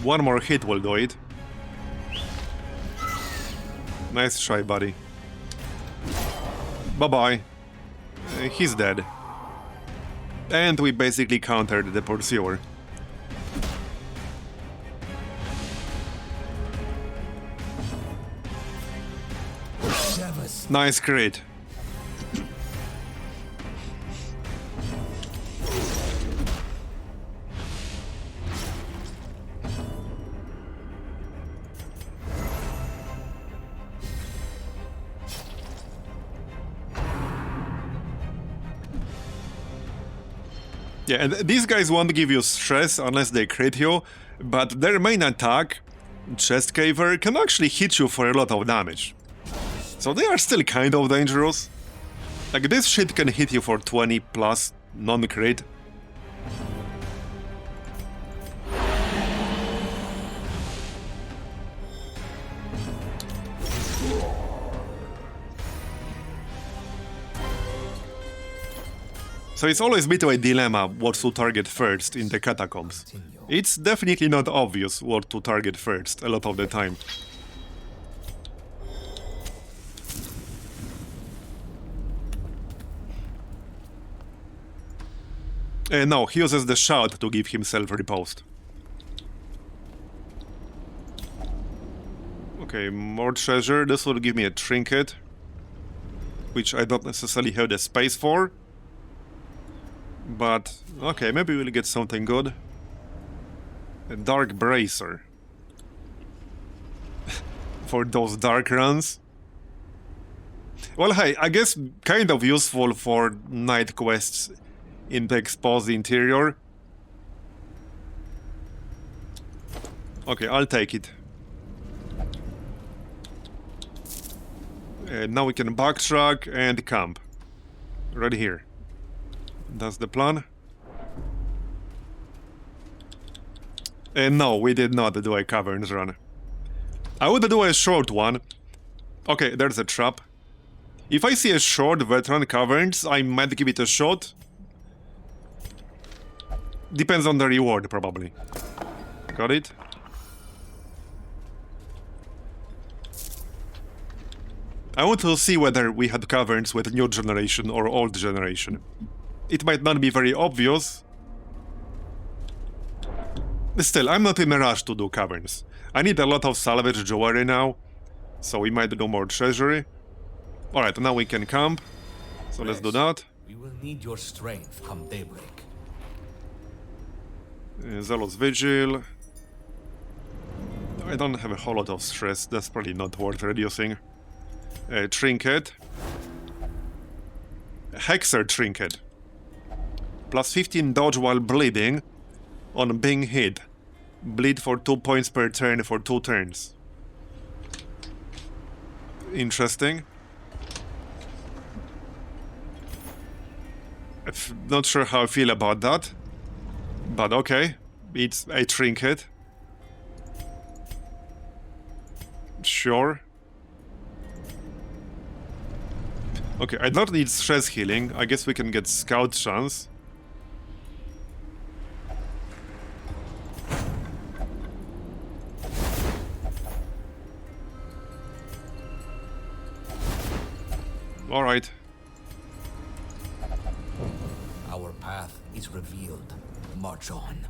One more hit will do it. Nice try, buddy. Bye-bye. He's dead. And we basically countered the pursuer. Nice crit. Yeah, and these guys won't give you stress unless they crit you, but their main attack, Chest Caver, can actually hit you for a lot of damage. So they are still kind of dangerous. Like, this shit can hit you for 20 plus non-crit. So it's always a bit of a dilemma what to target first in the Catacombs. It's definitely not obvious what to target first a lot of the time. No, he uses the shout to give himself riposte. Okay, more treasure. This will give me a trinket, which I don't necessarily have the space for. But, okay, maybe we'll get something good. A dark bracer. For those dark runs. Well, hey, I guess kind of useful for night quests in the exposed interior. Okay, I'll take it. Now we can backtrack and camp. Right here. That's the plan. No, we did not do a Caverns run. I would do a short one. Okay, there's a trap. If I see a short veteran Caverns, I might give it a shot. Depends on the reward, probably. Got it? I want to see whether we had Caverns with new generation or old generation. It might not be very obvious. Still, I'm not in a rush to do Caverns. I need a lot of salvage jewelry now, so we might do more treasury. Alright, now we can camp, so let's do that. We will need your strength come daybreak. Zealous Vigil. I don't have a whole lot of stress, that's probably not worth reducing. Trinket. Hexer Trinket. Plus 15 dodge while bleeding on being hit. Bleed for 2 points per turn for 2 turns. Interesting. I'm not sure how I feel about that. But okay, it's a trinket. Sure. Okay, I don't need stress healing. I guess we can get scout chance. Alright. Our path is revealed. March on.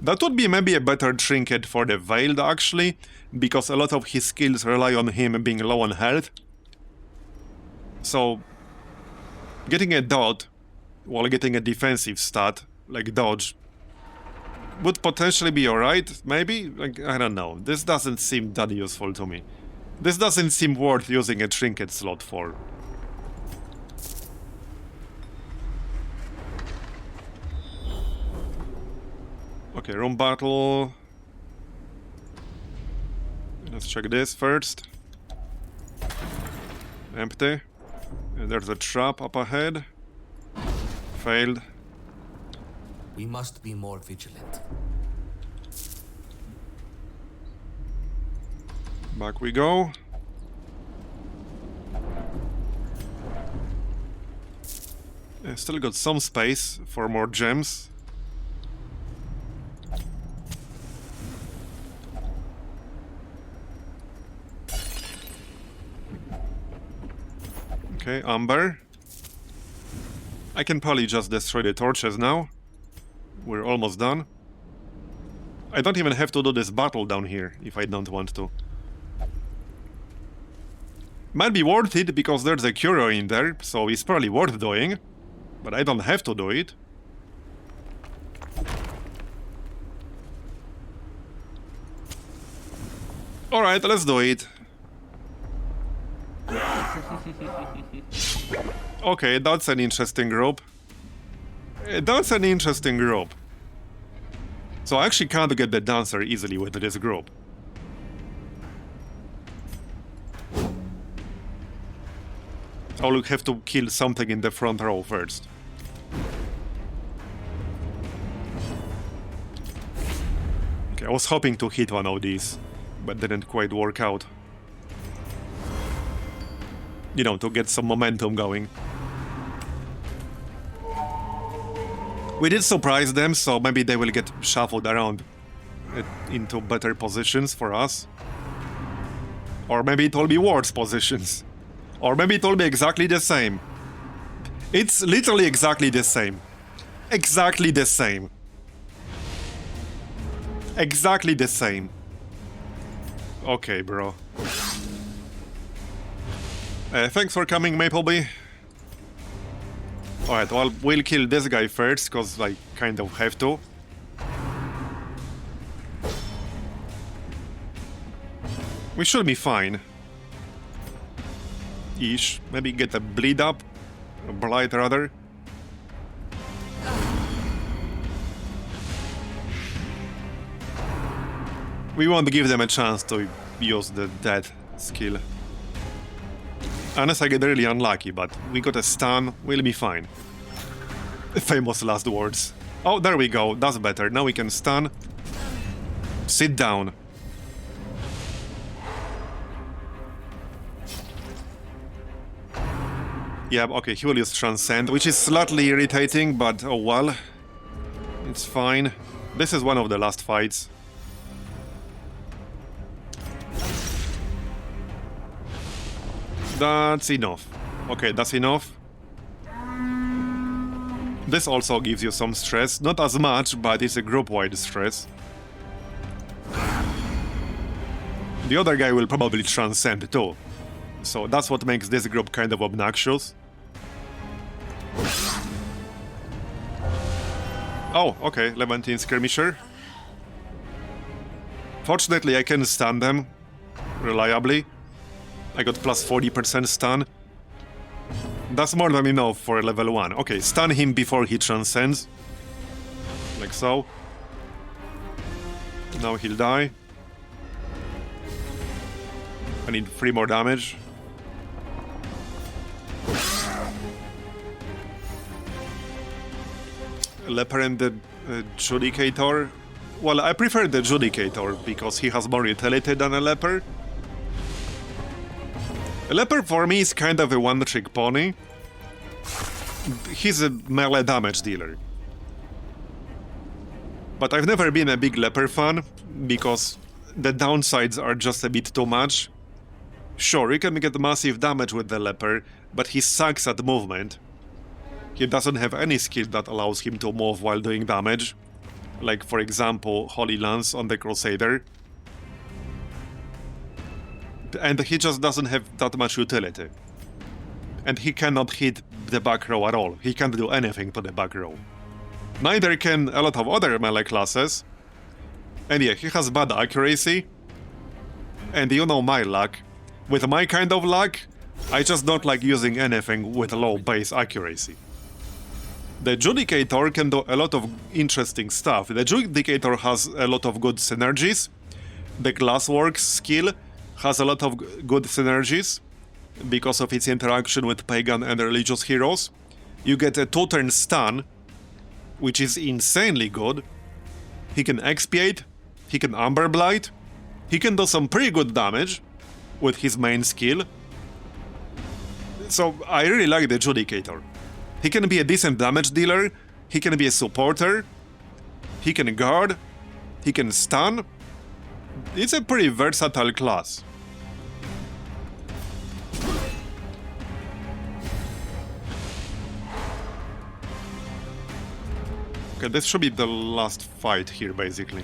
That would be maybe a better trinket for the Veiled, actually, because a lot of his skills rely on him being low on health. So, getting a dot while getting a defensive stat, like dodge, would potentially be alright, maybe? Like, I don't know. This doesn't seem that useful to me. This doesn't seem worth using a trinket slot for. Okay, room battle. Let's check this first. Empty. And there's a trap up ahead. Failed. We must be more vigilant. Back we go. Still got some space for more gems. Okay, Amber. I can probably just destroy the torches now. We're almost done. I don't even have to do this battle down here if I don't want to. Might be worth it because there's a curio in there, so it's probably worth doing. But I don't have to do it. Alright, let's do it. Okay, that's an interesting group. That's an interesting group. So I actually can't get the dancer easily with this group. I'll have to kill something in the front row first. Okay, I was hoping to hit one of these, but didn't quite work out. You know, to get some momentum going. We did surprise them, so maybe they will get shuffled around into better positions for us. Or maybe it will be worse positions. Or maybe it will be exactly the same. It's literally exactly the same. Exactly the same. Exactly the same. Okay, bro. Thanks for coming, Mapleby. Alright, well, we'll kill this guy first, because I kind of have to. We should be fine. Ish. Maybe get a bleed up. A blight, rather. We won't give them a chance to use the dead skill. Unless I get really unlucky, but we got a stun, we'll be fine. Famous last words. Oh, there we go, that's better. Now we can stun. Sit down. Yeah, okay, he will use Transcend, which is slightly irritating, but oh well. It's fine. This is one of the last fights. That's enough. Okay, that's enough. This also gives you some stress. Not as much, but it's a group-wide stress. The other guy will probably Transcend too. So that's what makes this group kind of obnoxious. Oh, okay, Levantine Skirmisher. Fortunately, I can stun them reliably. I got plus 40% stun. That's more than enough for level 1. Okay, stun him before he transcends. Like so. Now he'll die. I need 3 more damage. Leper and the Judicator. Well, I prefer the Judicator because he has more utility than a Leper. A Leper for me is kind of a one-trick pony. He's a melee damage dealer. But I've never been a big Leper fan because the downsides are just a bit too much. Sure, you can get massive damage with the Leper, but he sucks at movement. He doesn't have any skill that allows him to move while doing damage. Like, for example, Holy Lance on the Crusader. And he just doesn't have that much utility. And he cannot hit the back row at all. He can't do anything to the back row. Neither can a lot of other melee classes. And yeah, he has bad accuracy. And you know my luck. With my kind of luck, I just don't like using anything with low base accuracy. The Judicator can do a lot of interesting stuff. The Judicator has a lot of good synergies. The Glassworks skill has a lot of good synergies because of its interaction with pagan and religious heroes. You get a 2-turn stun, which is insanely good. He can expiate, he can Amber Blight, he can do some pretty good damage with his main skill. So I really like the Judicator. He can be a decent damage dealer, he can be a supporter, he can guard, he can stun. It's a pretty versatile class. Okay, this should be the last fight here, basically.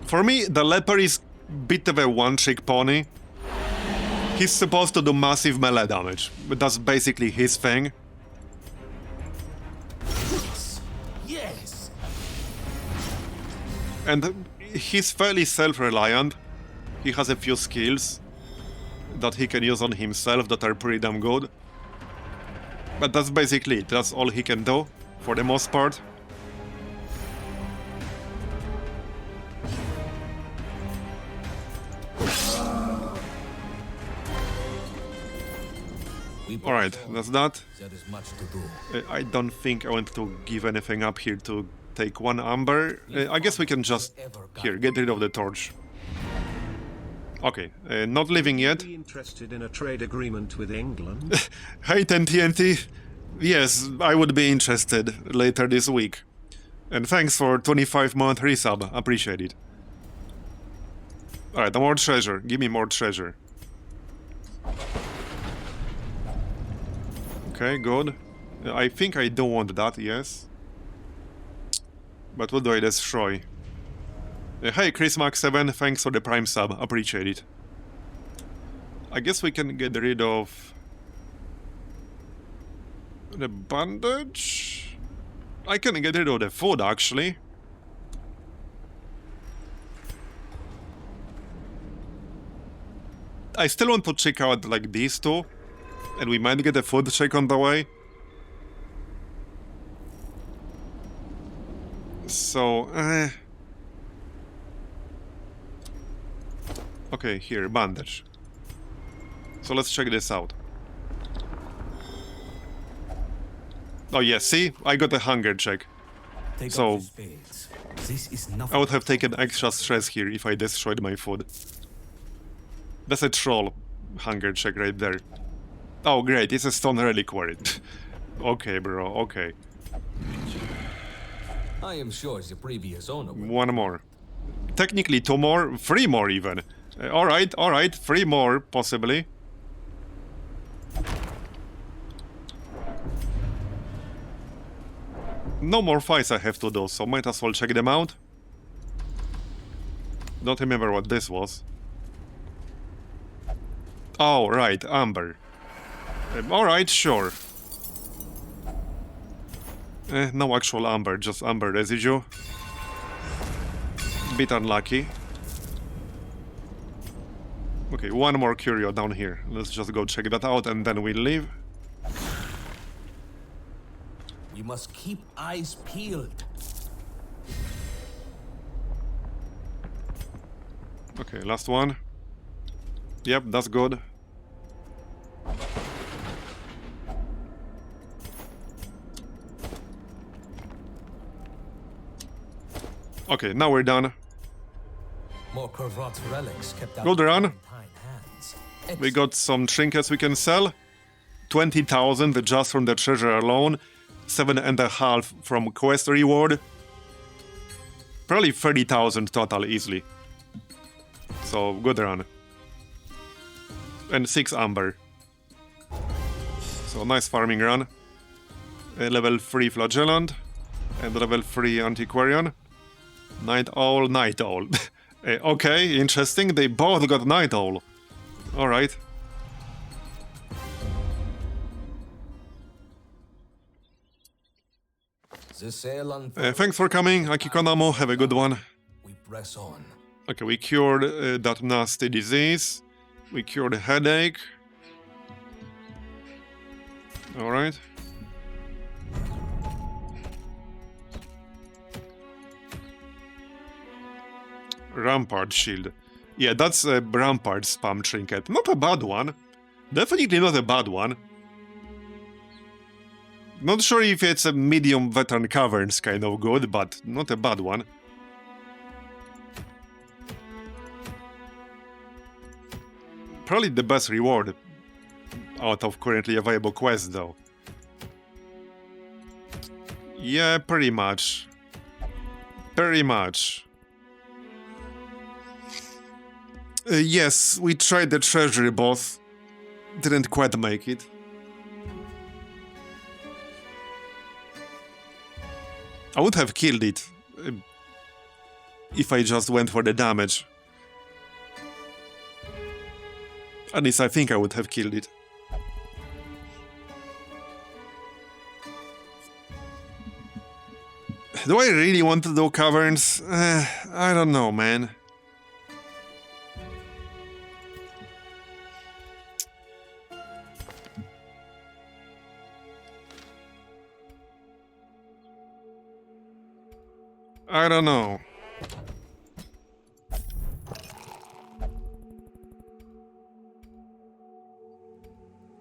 For me, the Leper is a bit of a one-trick pony. He's supposed to do massive melee damage, but that's basically his thing. Yes. And he's fairly self-reliant. He has a few skills that he can use on himself that are pretty damn good. But that's basically it. That's all he can do, for the most part. Alright, that's that. There is much to do. I don't think I want to give anything up here to take 1 amber. I guess we can just... Here, get rid of the torch. Okay, not leaving yet. Be interested in a trade agreement with England? Hey, TNT. Yes, I would be interested later this week. And thanks for 25-month resub. Appreciate it. Alright, more treasure. Give me more treasure. Okay, good. I think I don't want that, yes. But what do I destroy? Hey, ChrisMax7, thanks for the Prime sub. Appreciate it. I guess we can get rid of... the bandage? I can get rid of the food, actually. I still want to check out, like, these two. And we might get a food check on the way. So, okay, here, bandage. So let's check this out. Oh yeah, see? I got a hunger check. So, This is nothing. I would have taken extra stress here if I destroyed my food. That's a troll hunger check right there. Oh, great, it's a stone reliquary. Okay, bro, okay. I am sure the previous owner will. One more. Technically 2 more, 3 more even. Alright, 3 more, possibly. No more fights I have to do, so might as well check them out. Don't remember what this was. Oh, right, amber. Alright, sure. No actual amber, just amber residue. Bit unlucky. Okay, 1 more curio down here. Let's just go check that out and then we'll leave. We must keep eyes peeled. Okay, last one. Yep, that's good. Okay, now we're done. More corrupt relics kept out Good of run. Byzantine hands. We got some trinkets we can sell. 20,000 just from the treasure alone. 7.5 from quest reward. Probably 30,000 total easily. So, good run. And 6 amber. So, nice farming run. Level 3 flagellant. And level 3 antiquarian. Night owl, night owl. Okay, interesting. They both got night owl. Alright. The sail Thanks for coming, Akikonamo. Have a good one. we press on. Okay, we cured that nasty disease. We cured a headache. Alright. Rampart shield. Yeah, that's a rampart spam trinket. Not a bad one. Definitely not a bad one. Not sure if it's a medium veteran caverns kind of good, but not a bad one. Probably the best reward out of currently available quests, though. Yeah, pretty much. Pretty much. Yes, we tried the Treasury boss. Didn't quite make it. I would have killed it if I just went for the damage. At least I think I would have killed it. Do I really want to do caverns? I don't know, man. I don't know.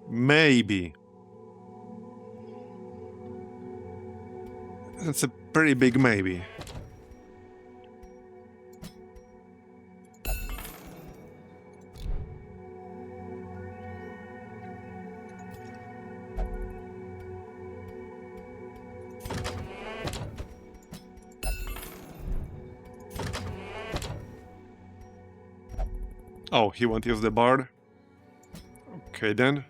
Maybe. That's a pretty big maybe. Oh, he won't use the bard? Okay then.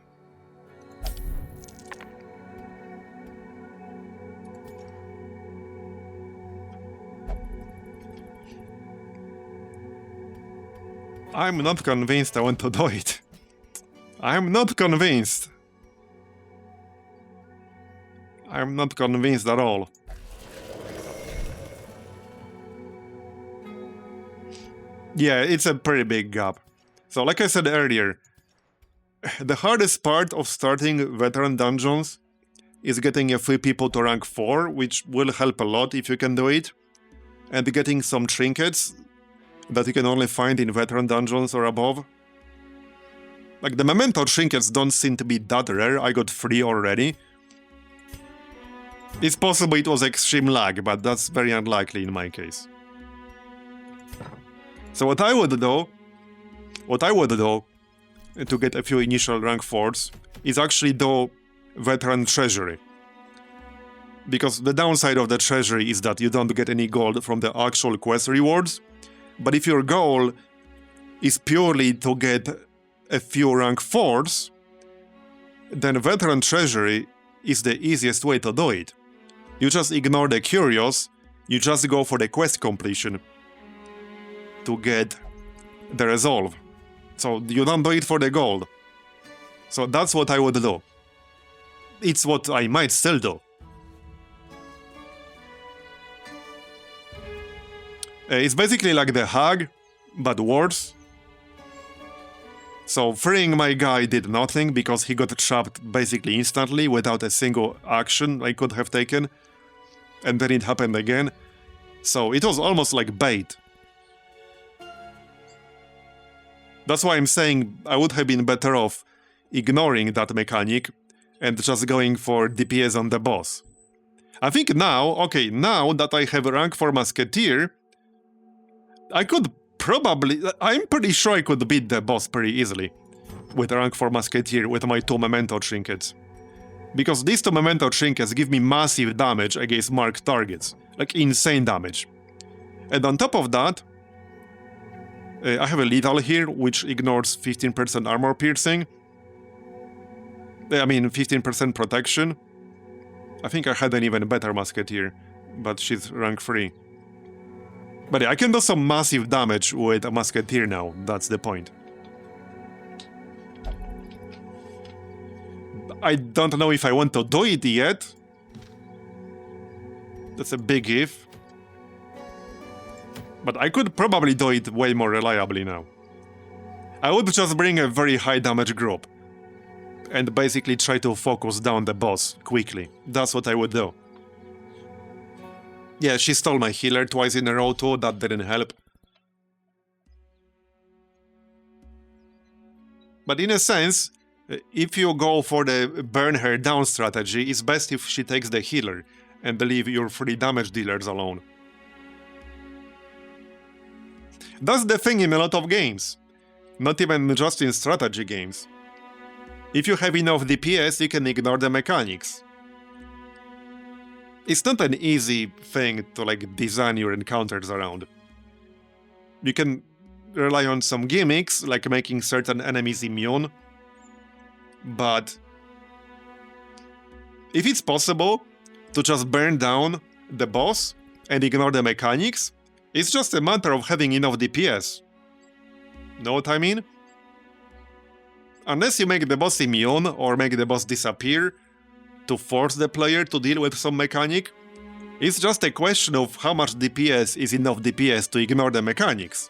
I'm not convinced I want to do it. I'm not convinced. I'm not convinced at all. Yeah, it's a pretty big gap. So like I said earlier, the hardest part of starting veteran dungeons is getting a few people to rank 4, which will help a lot if you can do it, and getting some trinkets that you can only find in veteran dungeons or above. Like, the memento trinkets don't seem to be that rare. I got 3 already. It's possible it was extreme lag, but that's very unlikely in my case. So what I would do what I would do to get a few initial rank 4s is actually do Veteran Treasury. Because the downside of the Treasury is that you don't get any gold from the actual quest rewards, but if your goal is purely to get a few rank 4s, then Veteran Treasury is the easiest way to do it. You just ignore the curios, you just go for the quest completion to get the resolve. So you don't do it for the gold. So that's what I would do. It's what I might still do. It's basically like the Hag, but worse. So freeing my guy did nothing because he got trapped basically instantly without a single action I could have taken. And then it happened again. So it was almost like bait. That's why I'm saying I would have been better off ignoring that mechanic and just going for DPS on the boss. I think now, okay, now that I have rank 4 Musketeer, I could probably, I'm pretty sure I could beat the boss pretty easily with rank 4 Musketeer with my 2 Memento Trinkets. Because these 2 Memento Trinkets give me massive damage against marked targets, like insane damage. And on top of that, I have a lethal here, which ignores 15% armor piercing. I mean, 15% protection. I think I had an even better Musketeer, but she's rank 3. But yeah, I can do some massive damage with a Musketeer now, that's the point. I don't know if I want to do it yet. That's a big if. But I could probably do it way more reliably now. I would just bring a very high damage group and basically try to focus down the boss quickly. That's what I would do. Yeah, she stole my healer twice in a row too, that didn't help. But in a sense, if you go for the burn her down strategy, it's best if she takes the healer and leave your 3 damage dealers alone. That's the thing in a lot of games. Not even just in strategy games. If you have enough DPS, you can ignore the mechanics. It's not an easy thing to like design your encounters around. You can rely on some gimmicks, like making certain enemies immune. But if it's possible to just burn down the boss and ignore the mechanics, it's just a matter of having enough DPS. Know what I mean? Unless you make the boss immune or make the boss disappear to force the player to deal with some mechanic, it's just a question of how much DPS is enough DPS to ignore the mechanics.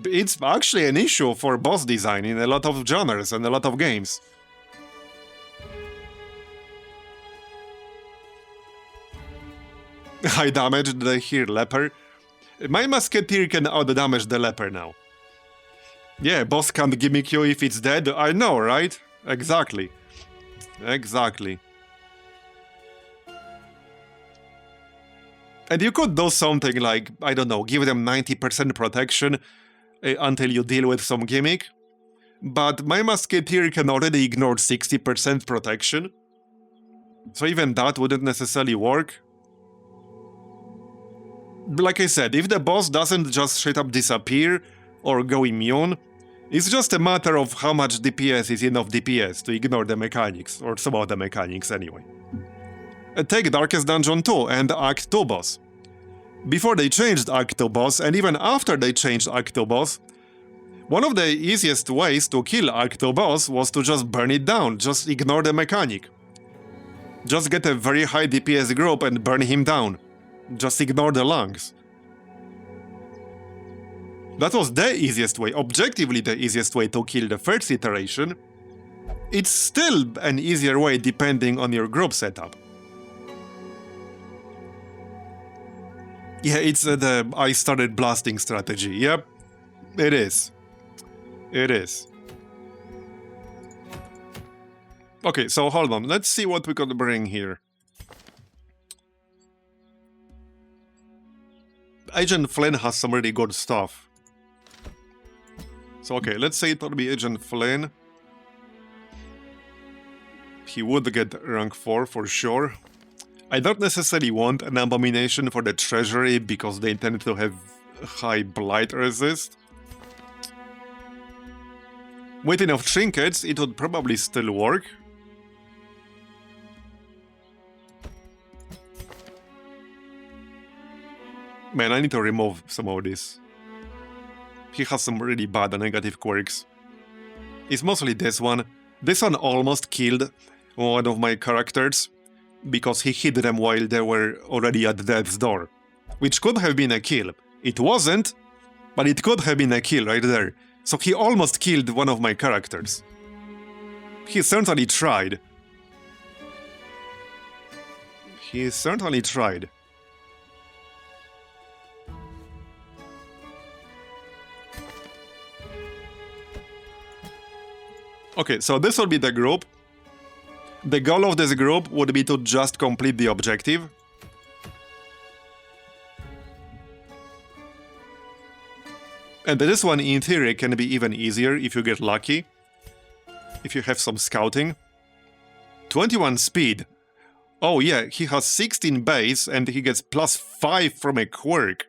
It's actually an issue for boss design in a lot of genres and a lot of games. I damaged the here leper. My Musketeer can out-damage the leper now. Yeah, boss can't gimmick you if it's dead. I know, right? Exactly. Exactly. And you could do something like, I don't know, give them 90% protection until you deal with some gimmick. But my Musketeer can already ignore 60% protection. So even that wouldn't necessarily work. Like I said, if the boss doesn't just straight up disappear or go immune, it's just a matter of how much DPS is enough DPS to ignore the mechanics, or some of the mechanics anyway. Take Darkest Dungeon 2 and Act 2 boss. Before they changed Act 2 boss, and even after they changed Act 2 boss, one of the easiest ways to kill Act 2 boss was to just burn it down, just ignore the mechanic. Just get a very high DPS group and burn him down. Just ignore the lungs. That was the easiest way, objectively the easiest way to kill the first iteration. It's still an easier way depending on your group setup. Yeah, it's the I started blasting strategy. Yep, it is. It is. Okay, so hold on. Let's see what we could bring here. Agent Flynn has some really good stuff. So okay, let's say it would be Agent Flynn. He would get rank 4 for sure. I don't necessarily want an abomination for the Treasury because they tend to have high blight resist. With enough trinkets, it would probably still work. Man, I need to remove some of this. He has some really bad negative quirks. It's mostly this one. This one almost killed one of my characters because he hit them while they were already at death's door. Which could have been a kill. It wasn't, but it could have been a kill right there. So he almost killed one of my characters. He certainly tried. He certainly tried. Okay, so this will be the group. The goal of this group would be to just complete the objective. And this one, in theory, can be even easier if you get lucky. If you have some scouting. 21 speed. Oh yeah, he has 16 base and he gets +5 from a quirk.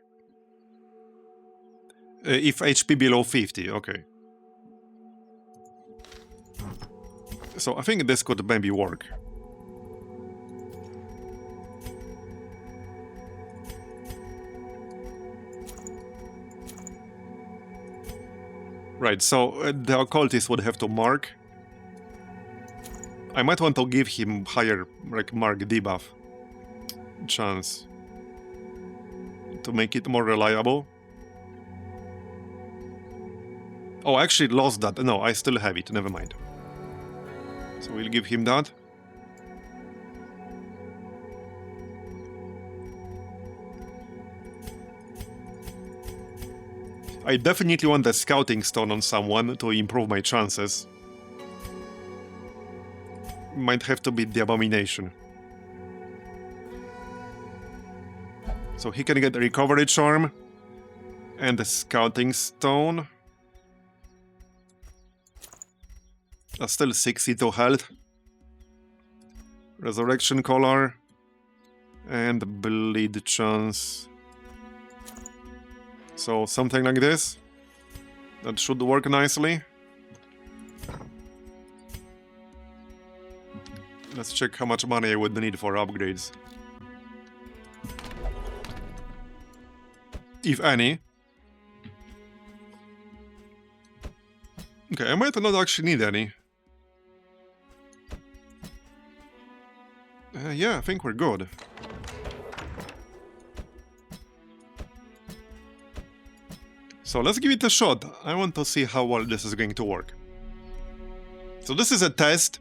If HP below 50, okay. So I think this could maybe work. Right, so the occultist would have to mark. I might want to give him higher, like, mark debuff chance to make it more reliable. Oh, I actually lost that. No, I still have it. Never mind. So we'll give him that. I definitely want the scouting stone on someone to improve my chances. Might have to be the abomination. So he can get the recovery charm and the scouting stone. That's still 62 health. Resurrection collar. And bleed chance. So something like this. That should work nicely. Let's check how much money I would need for upgrades. If any. Okay, I might not actually need any. Yeah, I think we're good. So let's give it a shot. I want to see how well this is going to work. So this is a test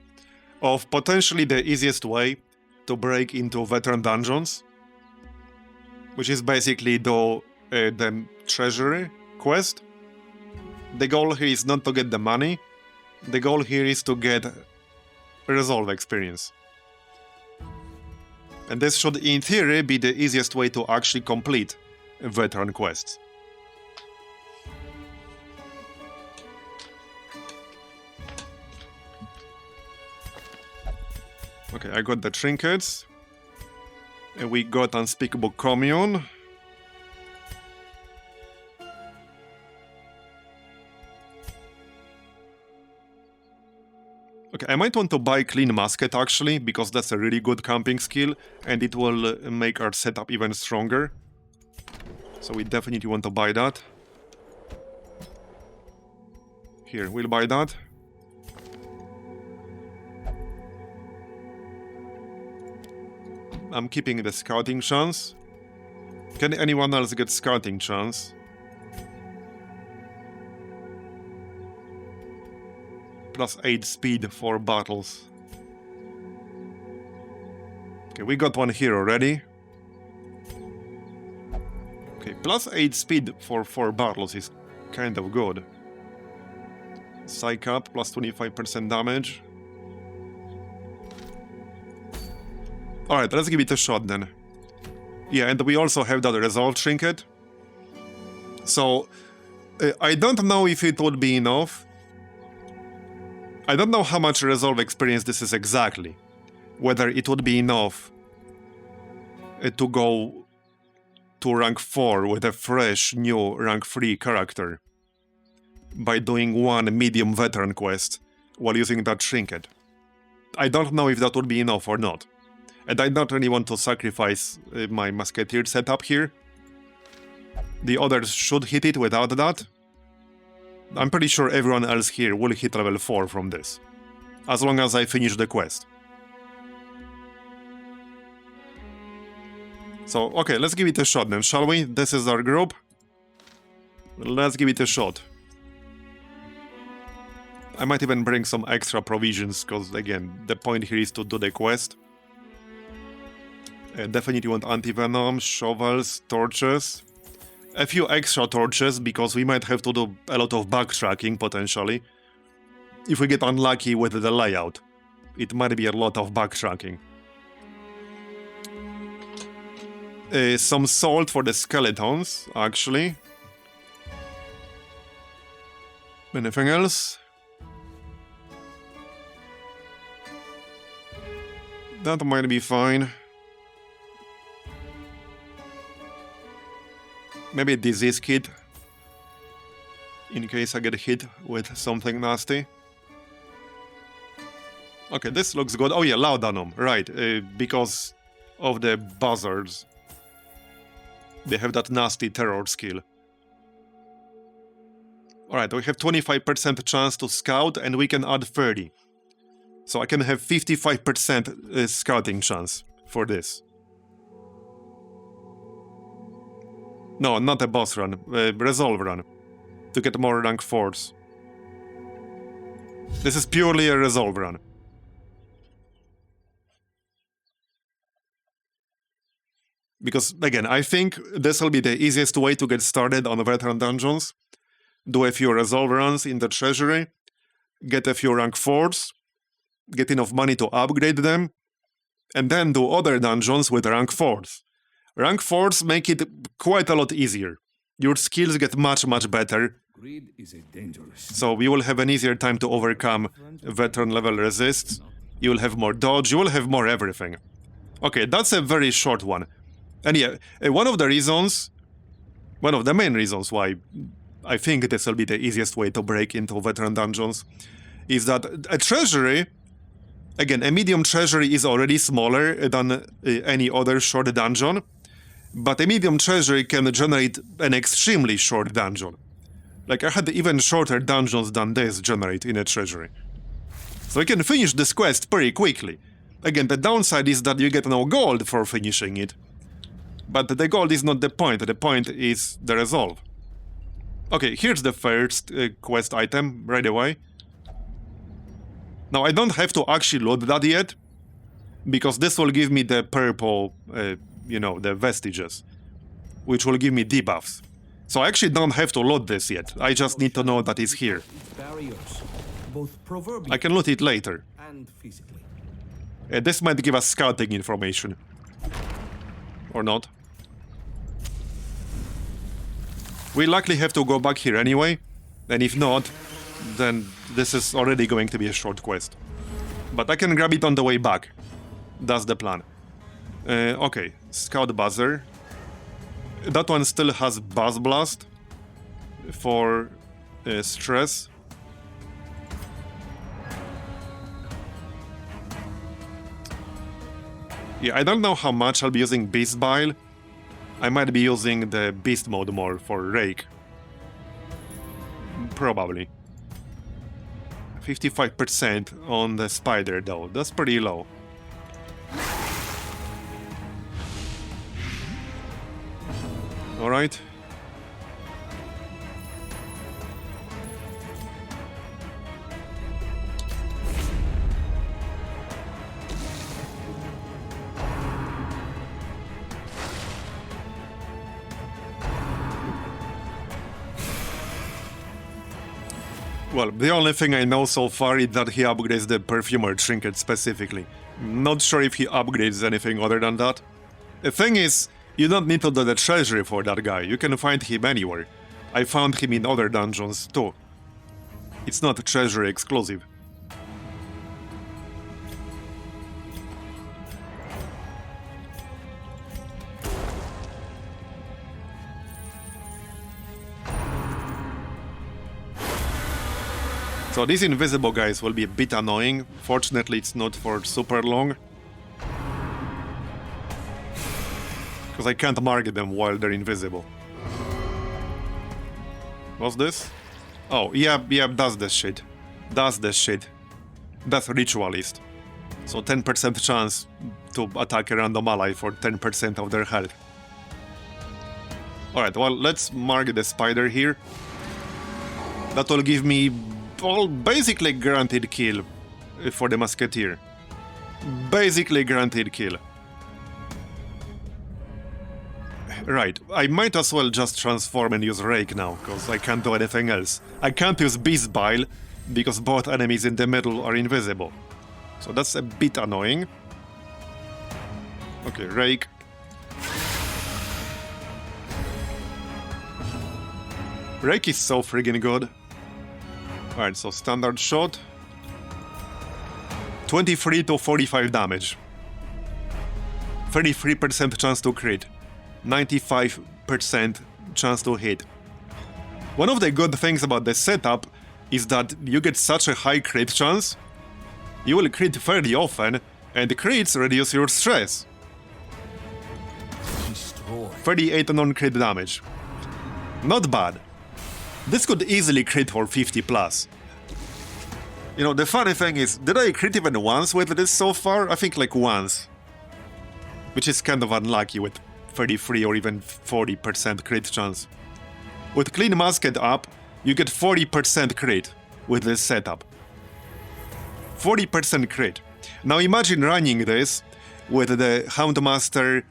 of potentially the easiest way to break into veteran dungeons, which is basically the Treasury quest. The goal here is not to get the money. The goal here is to get resolve experience. And this should, in theory, be the easiest way to actually complete veteran quests. Okay, I got the trinkets. And we got Unspeakable Commune. Okay, I might want to buy Clean Musket actually, because that's a really good camping skill, and it will make our setup even stronger. So we definitely want to buy that. Here, we'll buy that. I'm keeping the scouting chance. Can anyone else get scouting chance? +8 speed for battles. Okay, we got one here already. Okay, +8 speed for 4 battles is kind of good. Psych up, +25% damage. Alright, let's give it a shot then. Yeah, and we also have that resolve trinket. So, I don't know if it would be enough. I don't know how much resolve experience this is exactly. Whether it would be enough to go to rank 4 with a fresh, new rank 3 character by doing one medium veteran quest while using that trinket. I don't know if that would be enough or not. And I don't really want to sacrifice my musketeer setup here. The others should hit it without that. I'm pretty sure everyone else here will hit level 4 from this, as long as I finish the quest. So, okay, let's give it a shot then, shall we? This is our group. Let's give it a shot. I might even bring some extra provisions, because, again, the point here is to do the quest. Definitely want anti-venom, shovels, torches. A few extra torches, because we might have to do a lot of backtracking, potentially. If we get unlucky with the layout, it might be a lot of backtracking. Some salt for the skeletons, actually. Anything else? That might be fine. Maybe a disease kit, in case I get hit with something nasty. Okay, this looks good. Oh yeah, laudanum, right, because of the buzzards. They have that nasty terror skill. Alright, we have 25% chance to scout, and we can add 30. So I can have 55% scouting chance for this. No, not a boss run, resolve run. To get more rank 4s. This is purely a resolve run. Because, again, I think this will be the easiest way to get started on veteran dungeons. Do a few resolve runs in the Treasury, get a few rank 4s, get enough money to upgrade them, and then do other dungeons with rank 4s. Rank 4s make it quite a lot easier. Your skills get much better. Greed is a dangerous. So you will have an easier time to overcome veteran level resists. You will have more dodge, you will have more everything. Okay, that's a very short one. And yeah, one of the main reasons why I think this will be the easiest way to break into veteran dungeons is that a treasury, again, a medium treasury is already smaller than any other short dungeon, but a medium treasury can generate an extremely short dungeon. Like, I had even shorter dungeons than this generate in a treasury. So I can finish this quest pretty quickly. Again, the downside is that you get no gold for finishing it. But the gold is not the point is the resolve. Okay, here's the first quest item right away. Now, I don't have to actually load that yet, because this will give me the purple, the vestiges, which will give me debuffs. So I actually don't have to load this yet, I just need to know that it's here. Barriers, both proverbial I can loot it later. and physically. This might give us scouting information. Or not. We likely have to go back here anyway, and if not, then this is already going to be a short quest. But I can grab it on the way back. That's the plan. Okay, Scout Buzzer. That one still has Buzz Blast for stress. Yeah, I don't know how much I'll be using Beast Bile. I might be using the Beast mode more for Rake. Probably. 55% on the Spider though, that's pretty low. Alright. Well, the only thing I know so far is that he upgrades the Perfumer trinket specifically. Not sure if he upgrades anything other than that. The thing is, you don't need to do the treasury for that guy, you can find him anywhere. I found him in other dungeons too. It's not Treasury exclusive. So these invisible guys will be a bit annoying. Fortunately, it's not for super long. Because I can't mark them while they're invisible. What's this? Oh, yeah, that's the shit. That's the shit. That's Ritualist. So 10% chance to attack a random ally for 10% of their health. Alright, well, let's mark the spider here. That will give me all basically guaranteed kill for the musketeer. Basically guaranteed kill. Right, I might as well just transform and use Rake now, because I can't do anything else. I can't use Beast Bile, because both enemies in the middle are invisible. So that's a bit annoying. Okay, Rake. Rake is so friggin' good. Alright, so standard shot. 23 to 45 damage. 33% chance to crit. 95% chance to hit. One of the good things about the setup is that you get such a high crit chance. You will crit fairly often, and crits reduce your stress. 38 non-crit damage. Not bad. This could easily crit for 50 plus. You know, the funny thing is, did I crit even once with this so far? I think like once. Which is kind of unlucky with 33 or even 40% crit chance. With Clean Musket up, you get 40% crit with this setup. 40% crit. Now imagine running this with the Houndmaster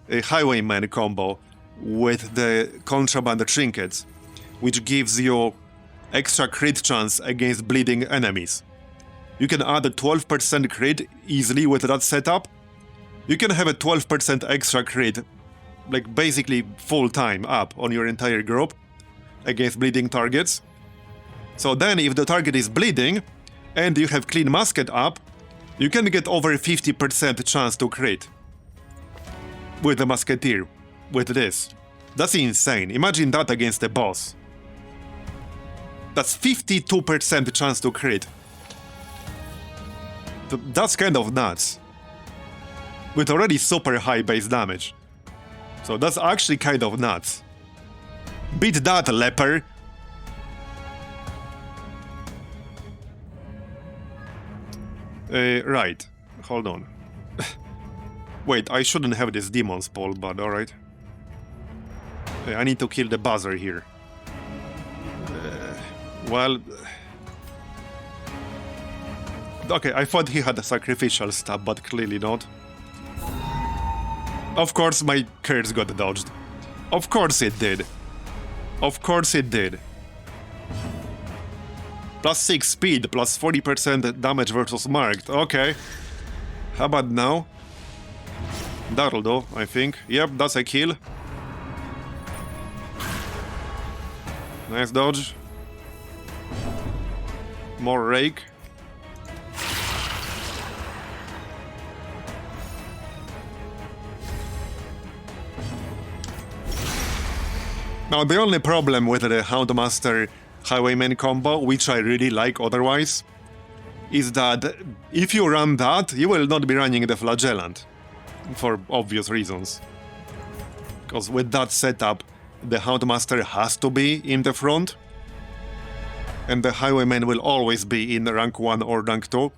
Highwayman combo with the Contraband Trinkets, which gives you extra crit chance against bleeding enemies. You can add a 12% crit easily with that setup. You can have a 12% extra crit, like basically full time up on your entire group against bleeding targets. So then if the target is bleeding and you have Clean Musket up, you can get over 50% chance to crit with the Musketeer, with this. That's insane. Imagine that against a boss. That's 52% chance to crit. That's kind of nuts. With already super high base damage. So that's actually kind of nuts. Beat that, leper! Right. Hold on. Wait, I shouldn't have this demon spawn, but alright. I need to kill the buzzer here. Well... Okay, I thought he had a sacrificial stab, but clearly not. Of course my curse got dodged. Of course it did. Of course it did. Plus 6 speed, plus 40% damage versus marked. Okay. How about now? That'll do, I think. Yep, that's a kill. Nice dodge. More rake. Now, the only problem with the Houndmaster Highwayman combo, which I really like otherwise, is that if you run that, you will not be running the Flagellant. For obvious reasons. Because with that setup, the Houndmaster has to be in the front, and the Highwayman will always be in rank 1 or rank 2,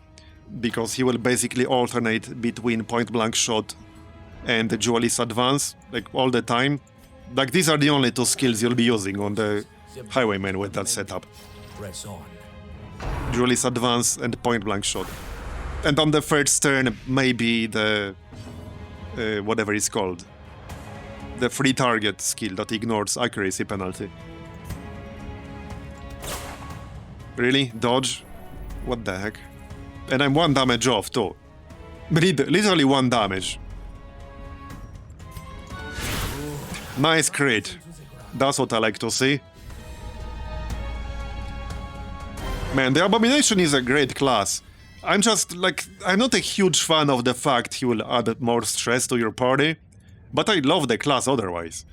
because he will basically alternate between point blank shot and the Duelist Advance, like all the time. Like these are the only two skills you'll be using on the Highwayman with that setup. Press on. Duelist Advance and point blank shot. And on the first turn, maybe the... whatever it's called. The free target skill that ignores accuracy penalty. Really? Dodge? What the heck? And I'm 1 damage off too. Literally 1 damage. Nice crit. That's what I like to see. Man, the Abomination is a great class. I'm just, like, I'm not a huge fan of the fact he will add more stress to your party, but I love the class otherwise.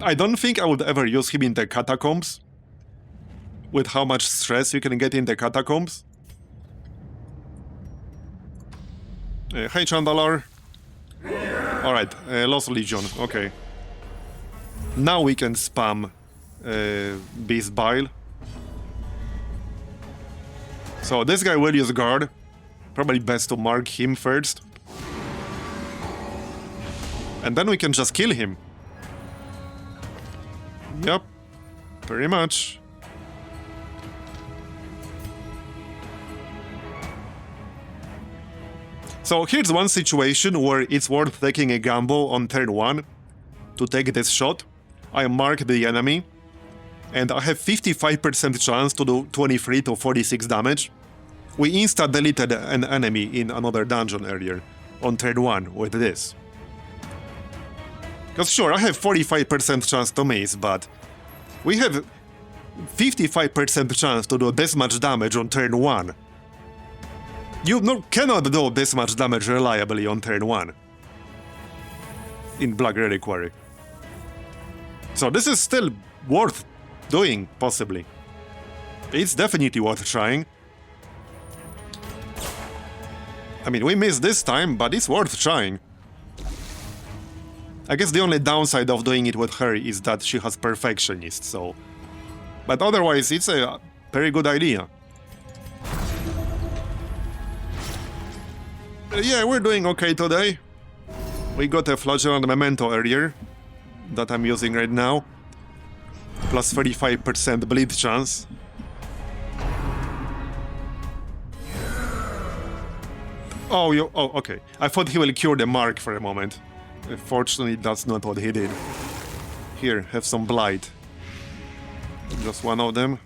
I don't think I would ever use him in the Catacombs, with how much stress you can get in the Catacombs. Hey, Chandalar. Alright, Lost Legion, okay. Now we can spam Beast Bile. So this guy will use guard. Probably best to mark him first. And then we can just kill him. Yep, pretty much. So here's one situation where it's worth taking a gamble on turn 1 to take this shot. I mark the enemy, and I have 55% chance to do 23 to 46 damage. We insta-deleted an enemy in another dungeon earlier on turn 1 with this. Because sure, I have 45% chance to miss, but we have 55% chance to do this much damage on turn 1. You cannot do this much damage reliably on turn 1 in Black Reliquary. So this is still worth doing, possibly. It's definitely worth trying. I mean, we missed this time, but it's worth trying. I guess the only downside of doing it with her is that she has Perfectionist, so... But otherwise, it's a very good idea. Yeah, we're doing okay today. We got a Flagellant Memento earlier that I'm using right now. Plus 35% bleed chance. Oh, okay. I thought he will cure the mark for a moment. Fortunately, that's not what he did. Here, have some blight. Just one of them.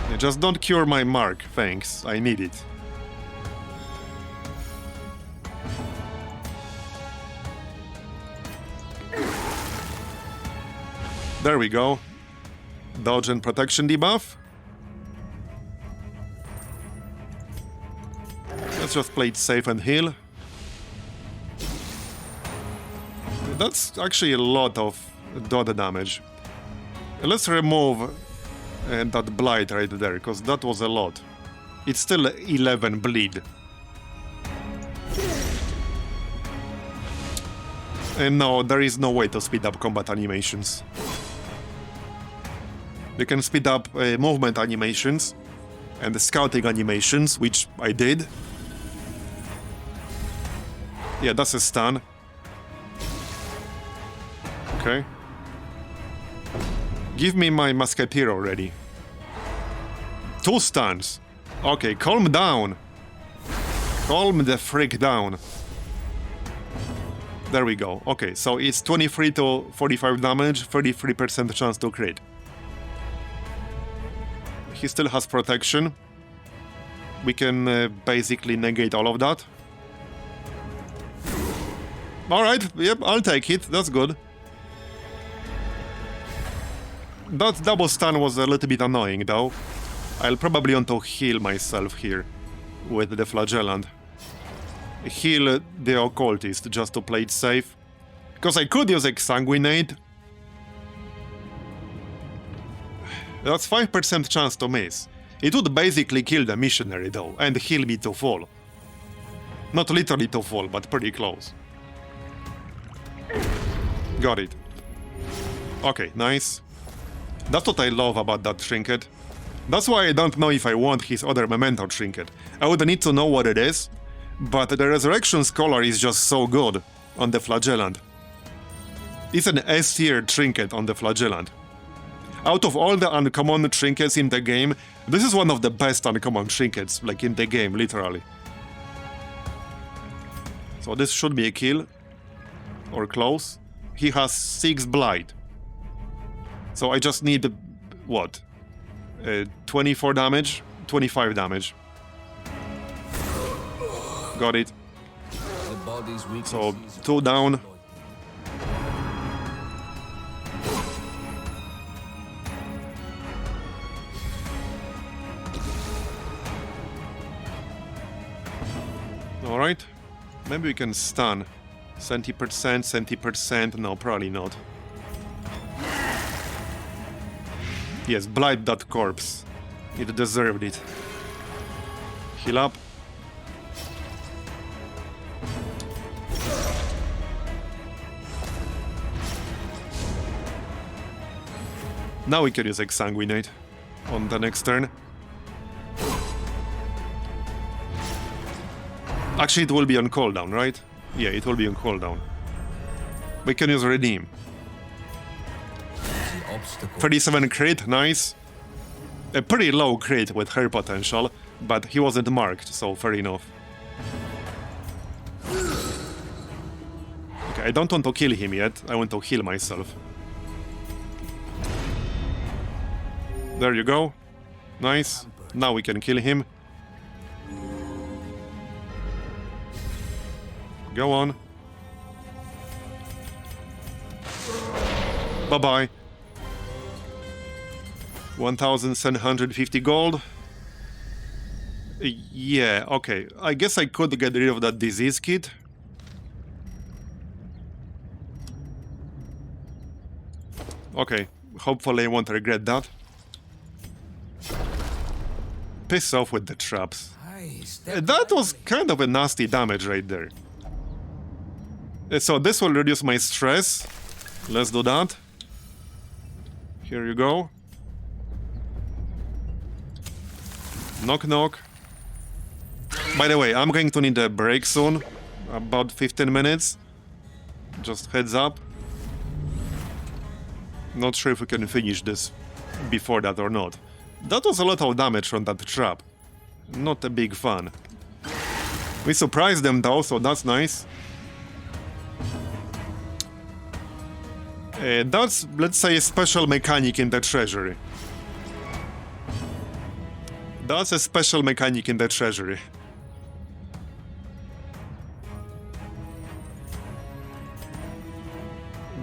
Yeah, just don't cure my mark, thanks. I need it. There we go. Dodge and protection debuff. Let's just play it safe and heal. That's actually a lot of dot damage. Let's remove that blight right there, because that was a lot. It's still 11 bleed. And no, there is no way to speed up combat animations. You can speed up movement animations and the scouting animations, which I did. Yeah, that's a stun. Okay. Give me my Musketeer already. 2 stuns. Okay, calm down. Calm the freak down. There we go. Okay, so it's 23 to 45 damage, 33% chance to crit. He still has protection. We can basically negate all of that. Alright, yep, I'll take it. That's good. That double stun was a little bit annoying, though. I'll probably want to heal myself here with the Flagellant. Heal the Occultist just to play it safe. Because I could use Exsanguinate. That's 5% chance to miss. It would basically kill the Missionary, though, and heal me to fall. Not literally to fall, but pretty close. Got it. Okay, nice. That's what I love about that trinket. That's why I don't know if I want his other Memento trinket. I would need to know what it is, but the Resurrection Scholar is just so good on the Flagellant. It's an S-tier trinket on the Flagellant. Out of all the uncommon trinkets in the game, this is one of the best uncommon trinkets, like in the game, literally. So this should be a kill. Or close. He has 6 blight. So I just need, what? 24 damage? 25 damage. Got it. So 2 down. Alright. Maybe we can stun. 70%, 70%. No, probably not. Yes, blight that corpse. It deserved it. Heal up. Now we can use Exsanguinate on the next turn. Actually, it will be on cooldown, right? Yeah, it will be on cooldown. We can use Redeem. 37 crit, nice. A pretty low crit with her potential, but he wasn't marked, so fair enough. Okay, I don't want to kill him yet, I want to heal myself. There you go. Nice. Now we can kill him. Go on. Bye-bye. 1,750 gold. Yeah, okay. I guess I could get rid of that disease kit. Okay, hopefully I won't regret that. Piss off with the traps. That was kind of a nasty damage right there. So this will reduce my stress. Let's do that. Here you go. Knock knock. By the way, I'm going to need a break soon. About 15 minutes. Just heads up. Not sure if we can finish this before that or not. That was a lot of damage from that trap. Not a big fan. We surprised them though, so that's nice. That's, let's say, a special mechanic in the Treasury. That's a special mechanic in the Treasury.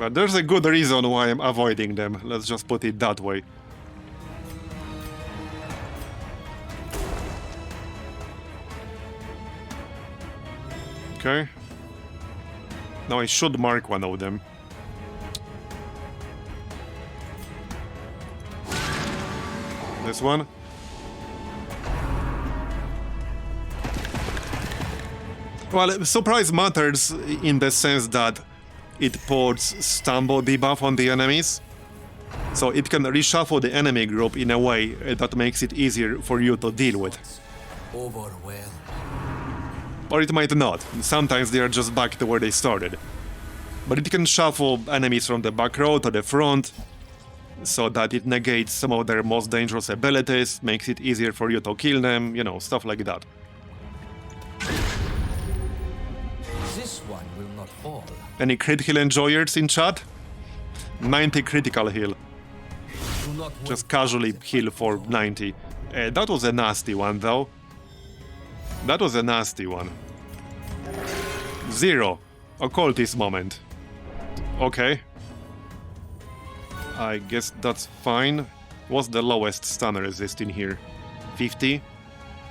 But there's a good reason why I'm avoiding them, let's just put it that way. Okay. Now I should mark one of them. This one. Well, surprise matters in the sense that it puts stumble debuff on the enemies. So it can reshuffle the enemy group in a way that makes it easier for you to deal with. Overwhelmed. Or it might not. Sometimes they are just back to where they started. But it can shuffle enemies from the back row to the front, so that it negates some of their most dangerous abilities, makes it easier for you to kill them, you know, stuff like that. This one will not fall. Any crit heal enjoyers in chat? 90 critical heal. Do not Just casually heal for 90. That was a nasty one, though. That was a nasty one. 0. Occultist moment. Okay. I guess that's fine. What's the lowest stun resist in here? 50?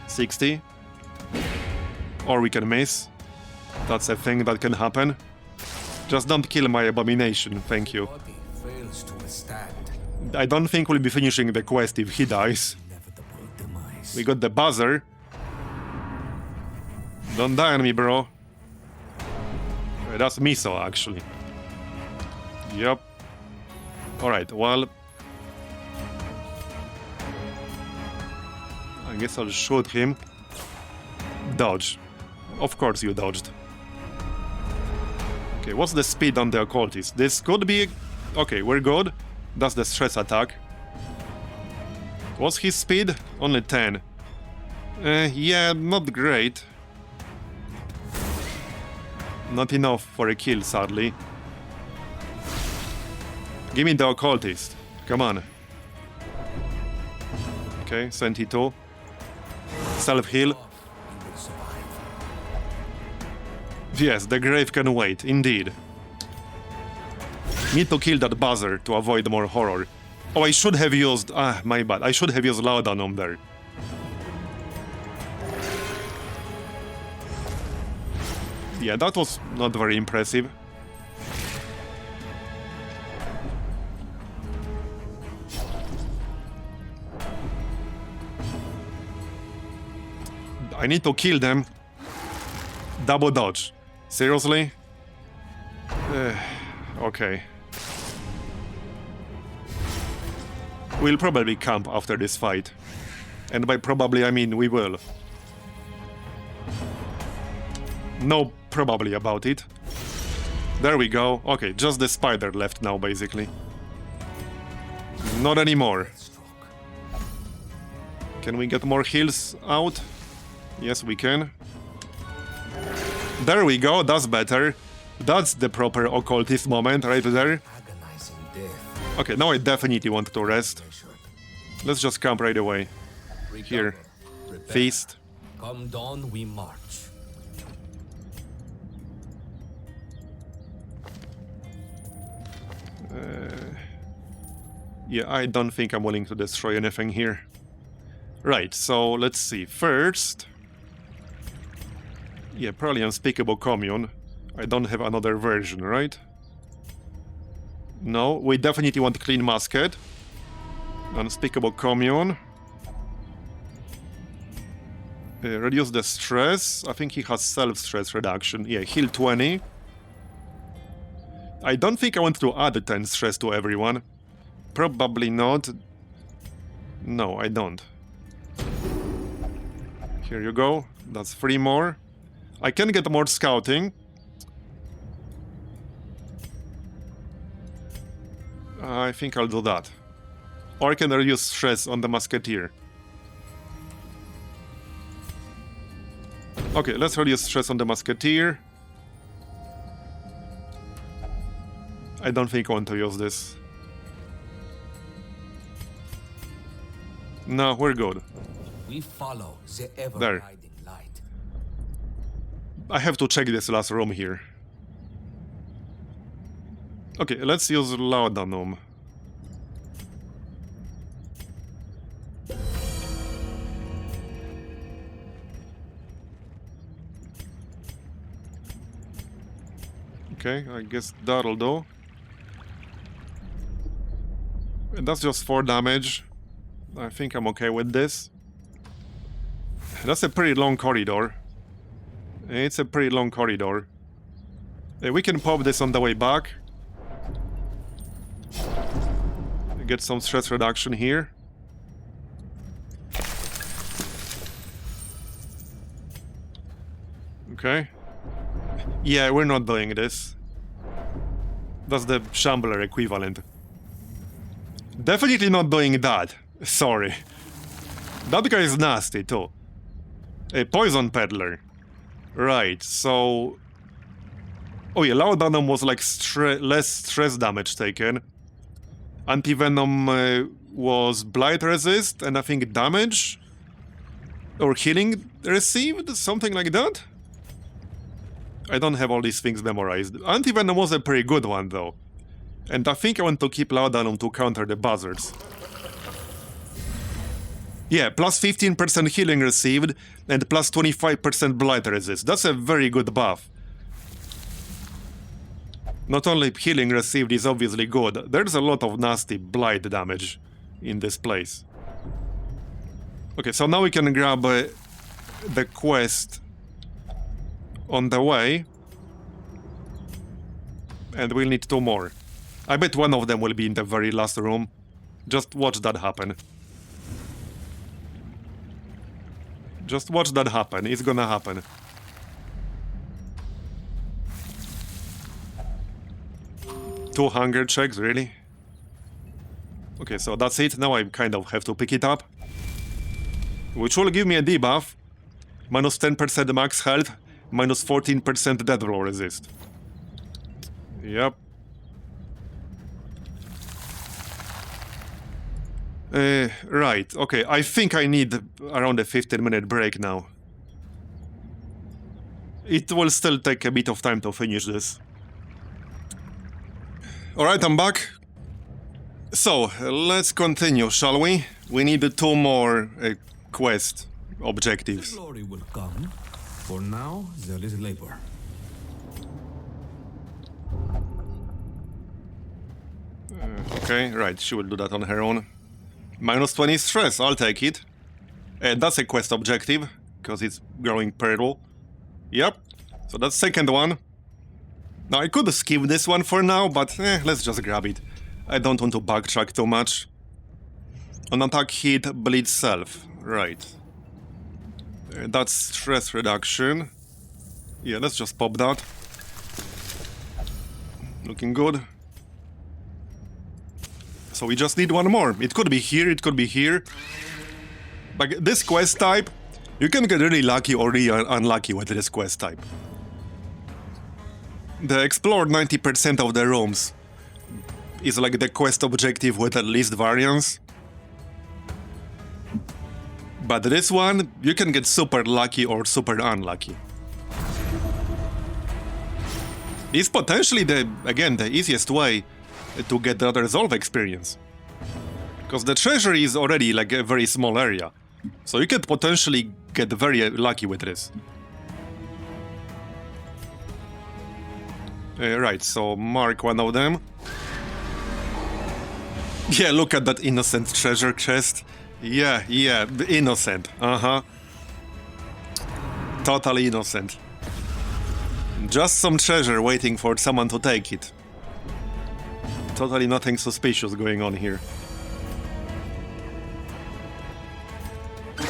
60? Or we can miss. That's a thing that can happen. Just don't kill my abomination, thank you. body fails to withstand. I don't think we'll be finishing the quest if he dies. Inevitable demise. We got the buzzer. Don't die on me, bro. That's Miso, actually. Yup. Alright, well... I guess I'll shoot him. Dodge. Of course you dodged. Okay, what's the speed on the occultist? This could be... Okay, we're good. That's the stress attack. What's his speed? Only 10. Yeah, not great. Not enough for a kill, sadly. Give me the occultist. Come on. Okay, 72. Self-heal. Yes, the grave can wait, indeed. Need to kill that buzzer to avoid more horror. Oh, I should have used... Ah, my bad. I should have used Laudanum there. Yeah, that was not very impressive. I need to kill them. Double dodge. Seriously? Okay. We'll probably camp after this fight. And by probably I mean we will. No probably about it. There we go. Okay, just the spider left now, basically. Not anymore. Can we get more heals out? Yes, we can. There we go, that's better. That's the proper occultist moment right there. Agonizing death. Okay, now I definitely want to rest. Let's just camp right away. Here. Prepare. Feast. Come dawn, we march. Yeah, I don't think I'm willing to destroy anything here. Right, so let's see. First... Yeah, probably Unspeakable Commune. I don't have another version, right? No, we definitely want Clean Musket. Unspeakable Commune. Reduce the stress. I think he has self-stress reduction. Yeah, heal 20. I don't think I want to add 10 stress to everyone. Probably not. No, I don't. Here you go. That's 3 more. I can get more scouting. I think I'll do that. Or I can reduce stress on the musketeer. Okay, let's reduce stress on the musketeer. I don't think I want to use this. No, we're good. We follow the ever There. guiding light. I have to check this last room here. Okay, let's use Laudanum. Okay, I guess that'll do. And that's just 4 damage. I think I'm okay with this. That's a pretty long corridor. It's a pretty long corridor. We can pop this on the way back. Get some stress reduction here. Okay. Yeah, we're not doing this. That's the Shambler equivalent. Definitely not doing that. Sorry. That guy is nasty too. A poison peddler. Right, so... Oh yeah, Laudanum was like less stress damage taken. Antivenom was blight resist and I think damage or healing received, something like that. I don't have all these things memorized. Antivenom was a pretty good one though. And I think I want to keep Laudanum to counter the buzzards. Yeah, plus 15% healing received and plus 25% blight resist. That's a very good buff. Not only healing received is obviously good, there's a lot of nasty blight damage in this place. Okay, so now we can grab the quest on the way. And we'll need 2 more. I bet one of them will be in the very last room. Just watch that happen. Just watch that happen. It's gonna happen. Two hunger checks, really? Okay, so that's it. Now I kind of have to pick it up. Which will give me a debuff. Minus 10% max health, minus 14% death roll resist. Yep. Right, okay, I think I need around a 15-minute break now. It will still take a bit of time to finish this. Alright, I'm back. So, let's continue, shall we? We need 2 more quest objectives. Glory will come. For now, there is labor. Okay, right, she will do that on her own. Minus 20 stress, I'll take it. And that's a quest objective, because it's growing peril. Yep, so that's second one. Now, I could skip this one for now, but let's just grab it. I don't want to backtrack too much. On attack hit, bleed self. Right. That's stress reduction. Yeah, let's just pop that. Looking good. So we just need one more. It could be here, it could be here. Like, this quest type, you can get really lucky or really unlucky with this quest type. The explore 90% of the rooms is like the quest objective with at least variance. But this one, you can get super lucky or super unlucky. It's potentially again, the easiest way to get the resolve experience. Because the treasury is already like a very small area. So you could potentially get very lucky with this. Right, so mark one of them. Yeah, look at that innocent treasure chest. Yeah, innocent. Totally innocent. Just some treasure waiting for someone to take it. Totally nothing suspicious going on here.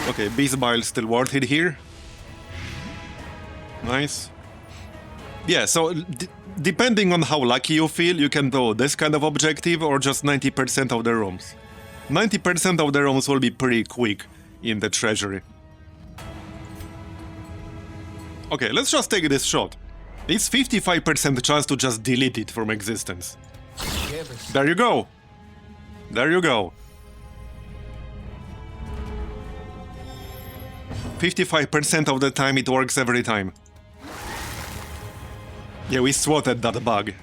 Okay, Beast Bile still worth it here. Nice. Yeah, so depending on how lucky you feel, you can do this kind of objective or just 90% of the rooms. 90% of the rooms will be pretty quick in the treasury. Okay, let's just take this shot. It's 55% chance to just delete it from existence. There you go. There you go. 55% of the time it works every time. Yeah, we swatted that bug.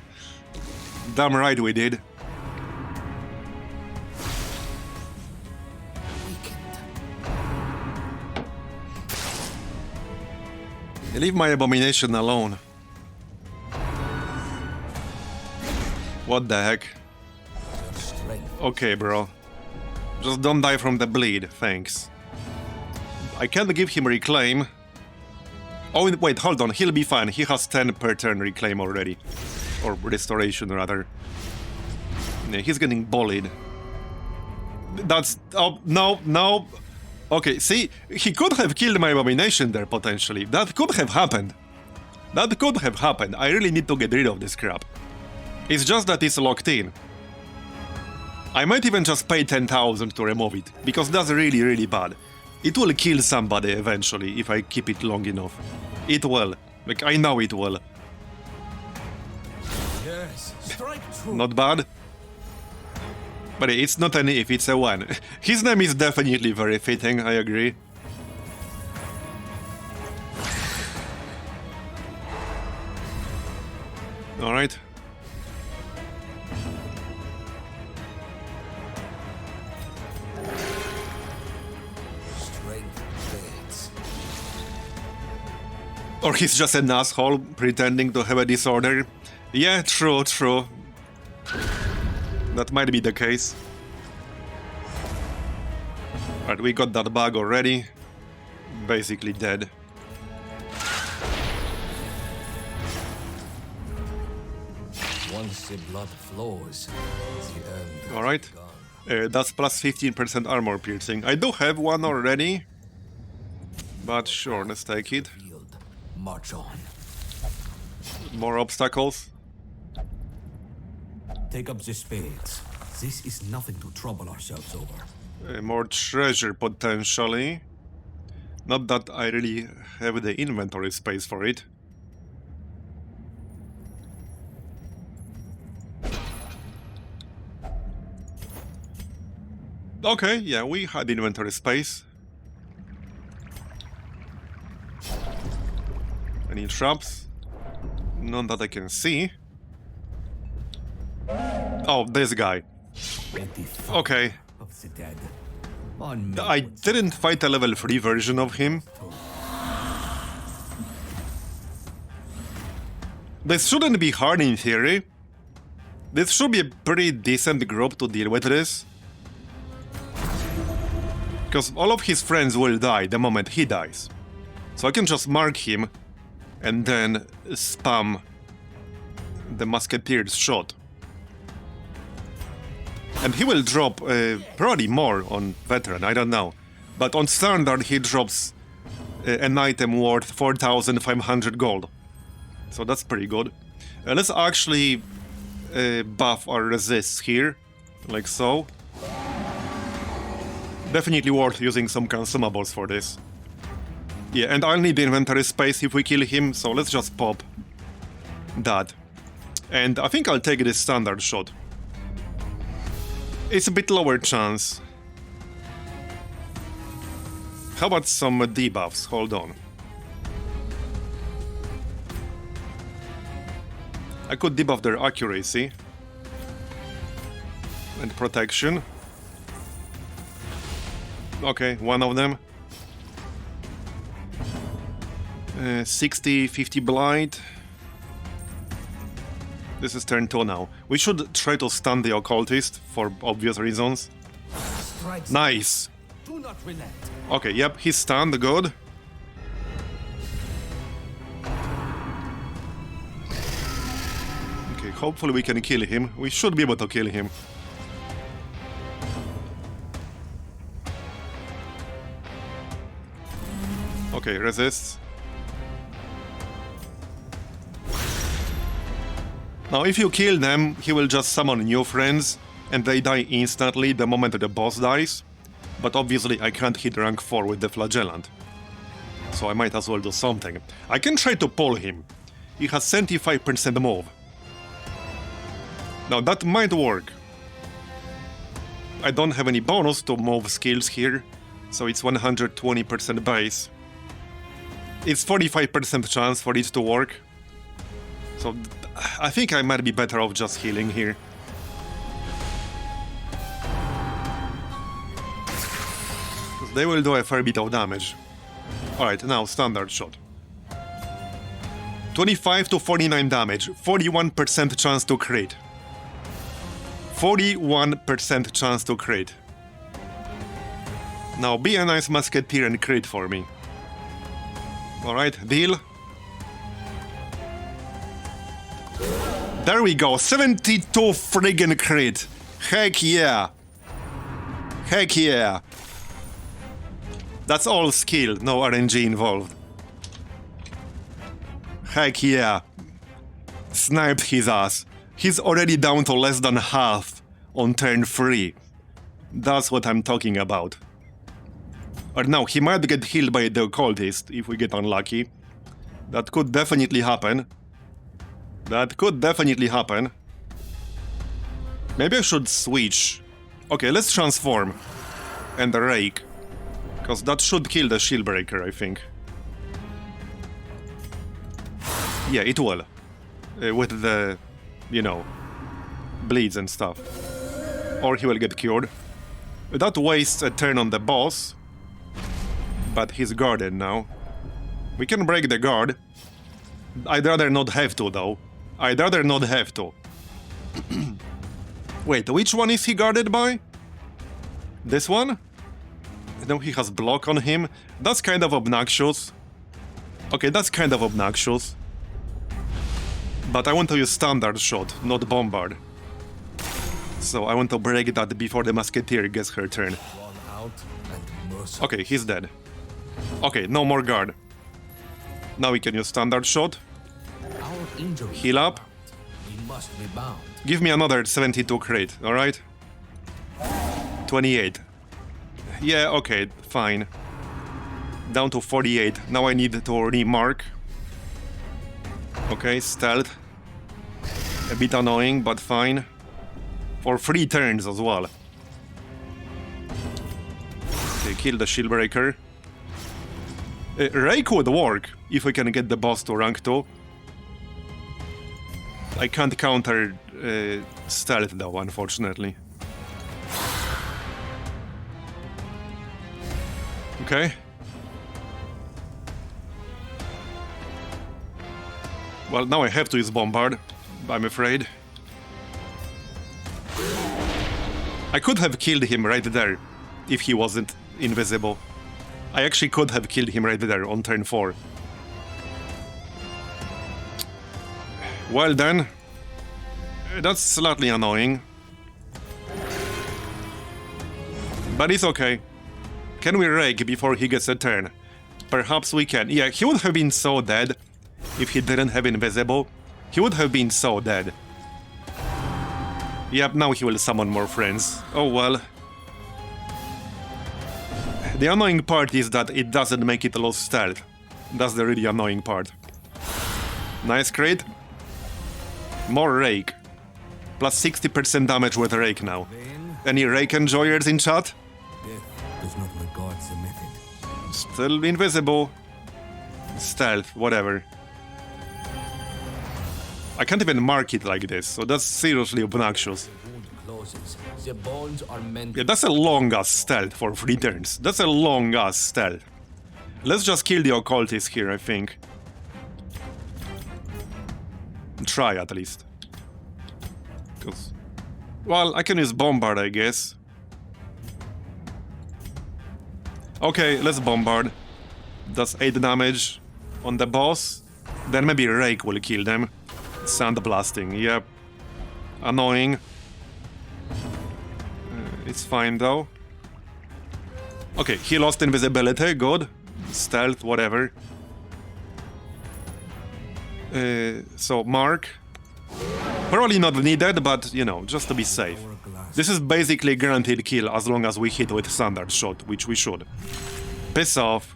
Damn right we did. Leave my abomination alone. What the heck? Okay, bro. Just don't die from the bleed, thanks. I can't give him reclaim. Oh, wait, hold on, he'll be fine. He has 10 per turn reclaim already. Or restoration, rather. Yeah, he's getting bullied. That's... Oh, no. Okay, see, he could have killed my abomination there, potentially. That could have happened. I really need to get rid of this crap. It's just that it's locked in. I might even just pay 10,000 to remove it, because that's really, really bad. It will kill somebody eventually if I keep it long enough. It will. Like, I know it will. Yes, strike true. Not bad. But it's not an if, it's a one. His name is definitely very fitting, I agree. Alright. Or he's just an asshole pretending to have a disorder. Yeah, true. That might be the case. Right, we got that bug already. Basically dead. Once the blood flows, the end. Alright. That's plus 15% armor piercing. I do have one already. But sure, let's take it. March on. More obstacles. Take up the spades. This is nothing to trouble ourselves over. More treasure, potentially. Not that I really have the inventory space for it. Okay, yeah, we had inventory space. Any traps? None that I can see. Oh, this guy. Okay. Of the dead. I didn't fight a level 3 version of him. This shouldn't be hard in theory. This should be a pretty decent group to deal with this. Because all of his friends will die the moment he dies. So I can just mark him and then spam the Musketeer's shot. And he will drop probably more on Veteran, I don't know. But on Standard he drops an item worth 4,500 gold. So that's pretty good. Let's actually buff our resists here, like so. Definitely worth using some consumables for this. Yeah, and I'll need the inventory space if we kill him, so let's just pop that. And I think I'll take this standard shot. It's a bit lower chance. How about some debuffs? Hold on. I could debuff their accuracy and protection. Okay, one of them. 60, 50 blight. This is turn 2 now. We should try to stun the occultist for obvious reasons. Nice. Do not relent. Okay, yep, he's stunned, good. Okay, hopefully we can kill him. We should be able to kill him. Okay, resists. Now, if you kill them, he will just summon new friends, and they die instantly the moment the boss dies. But obviously, I can't hit rank 4 with the Flagellant. So I might as well do something. I can try to pull him. He has 75% move. Now, that might work. I don't have any bonus to move skills here, so it's 120% base. It's 45% chance for it to work. So I think I might be better off just healing here. They will do a fair bit of damage. Alright, now standard shot. 25 to 49 damage, 41% chance to crit. 41% chance to crit. Now be a nice musketeer and crit for me. Alright, deal. There we go, 72 friggin' crit. Heck yeah. Heck yeah. That's all skill, no RNG involved. Heck yeah. Sniped his ass. He's already down to less than half on turn 3. That's what I'm talking about. Or no, he might get healed by the occultist if we get unlucky. That could definitely happen. That could definitely happen. Maybe I should switch. Okay, let's transform. And rake. Because that should kill the shield breaker, I think. Yeah, it will. With the, you know, bleeds and stuff. Or he will get cured. That wastes a turn on the boss. But he's guarded now. We can break the guard. I'd rather not have to, though. I'd rather not have to. Wait, which one is he guarded by? This one? No, he has block on him. That's kind of obnoxious. Okay, that's kind of obnoxious. But I want to use standard shot, not bombard. So I want to break that before the musketeer gets her turn. Okay, he's dead. Okay, no more guard. Now we can use standard shot. Heal up. Give me another 72 crit, alright? 28. Yeah, okay, fine. Down to 48. Now I need to remark. Okay, stealth. A bit annoying, but fine. For 3 turns as well. Okay, kill the shield breaker. Rake would work if we can get the boss to rank 2. I can't counter stealth though, unfortunately. Okay. Well, now I have to use bombard, I'm afraid. I could have killed him right there if he wasn't invisible. I actually could have killed him right there on turn 4. Well then, that's slightly annoying. But it's okay. Can we rake before he gets a turn? Perhaps we can. Yeah, he would have been so dead if he didn't have invisible. He would have been so dead. Yep, now he will summon more friends. Oh well. The annoying part is that it doesn't make it lose stealth. That's the really annoying part. Nice crit. More rake. Plus 60% damage with rake now. Any rake enjoyers in chat? Death does not regard the method. Still invisible. Stealth, whatever. I can't even mark it like this, so that's seriously obnoxious. Wound closes. The bones are meant. Yeah, that's a long-ass stealth for 3 turns. That's a long-ass stealth. Let's just kill the occultist here, I think. Try, at least. Because... well, I can use Bombard, I guess. Okay, let's Bombard. That's 8 damage on the boss. Then maybe Rake will kill them. Sandblasting, yep. Annoying. It's fine, though. Okay, he lost invisibility, good. Stealth, whatever. So, Mark. Probably not needed, but, you know, just to be safe. This is basically guaranteed kill as long as we hit with standard shot, which we should. Piss off.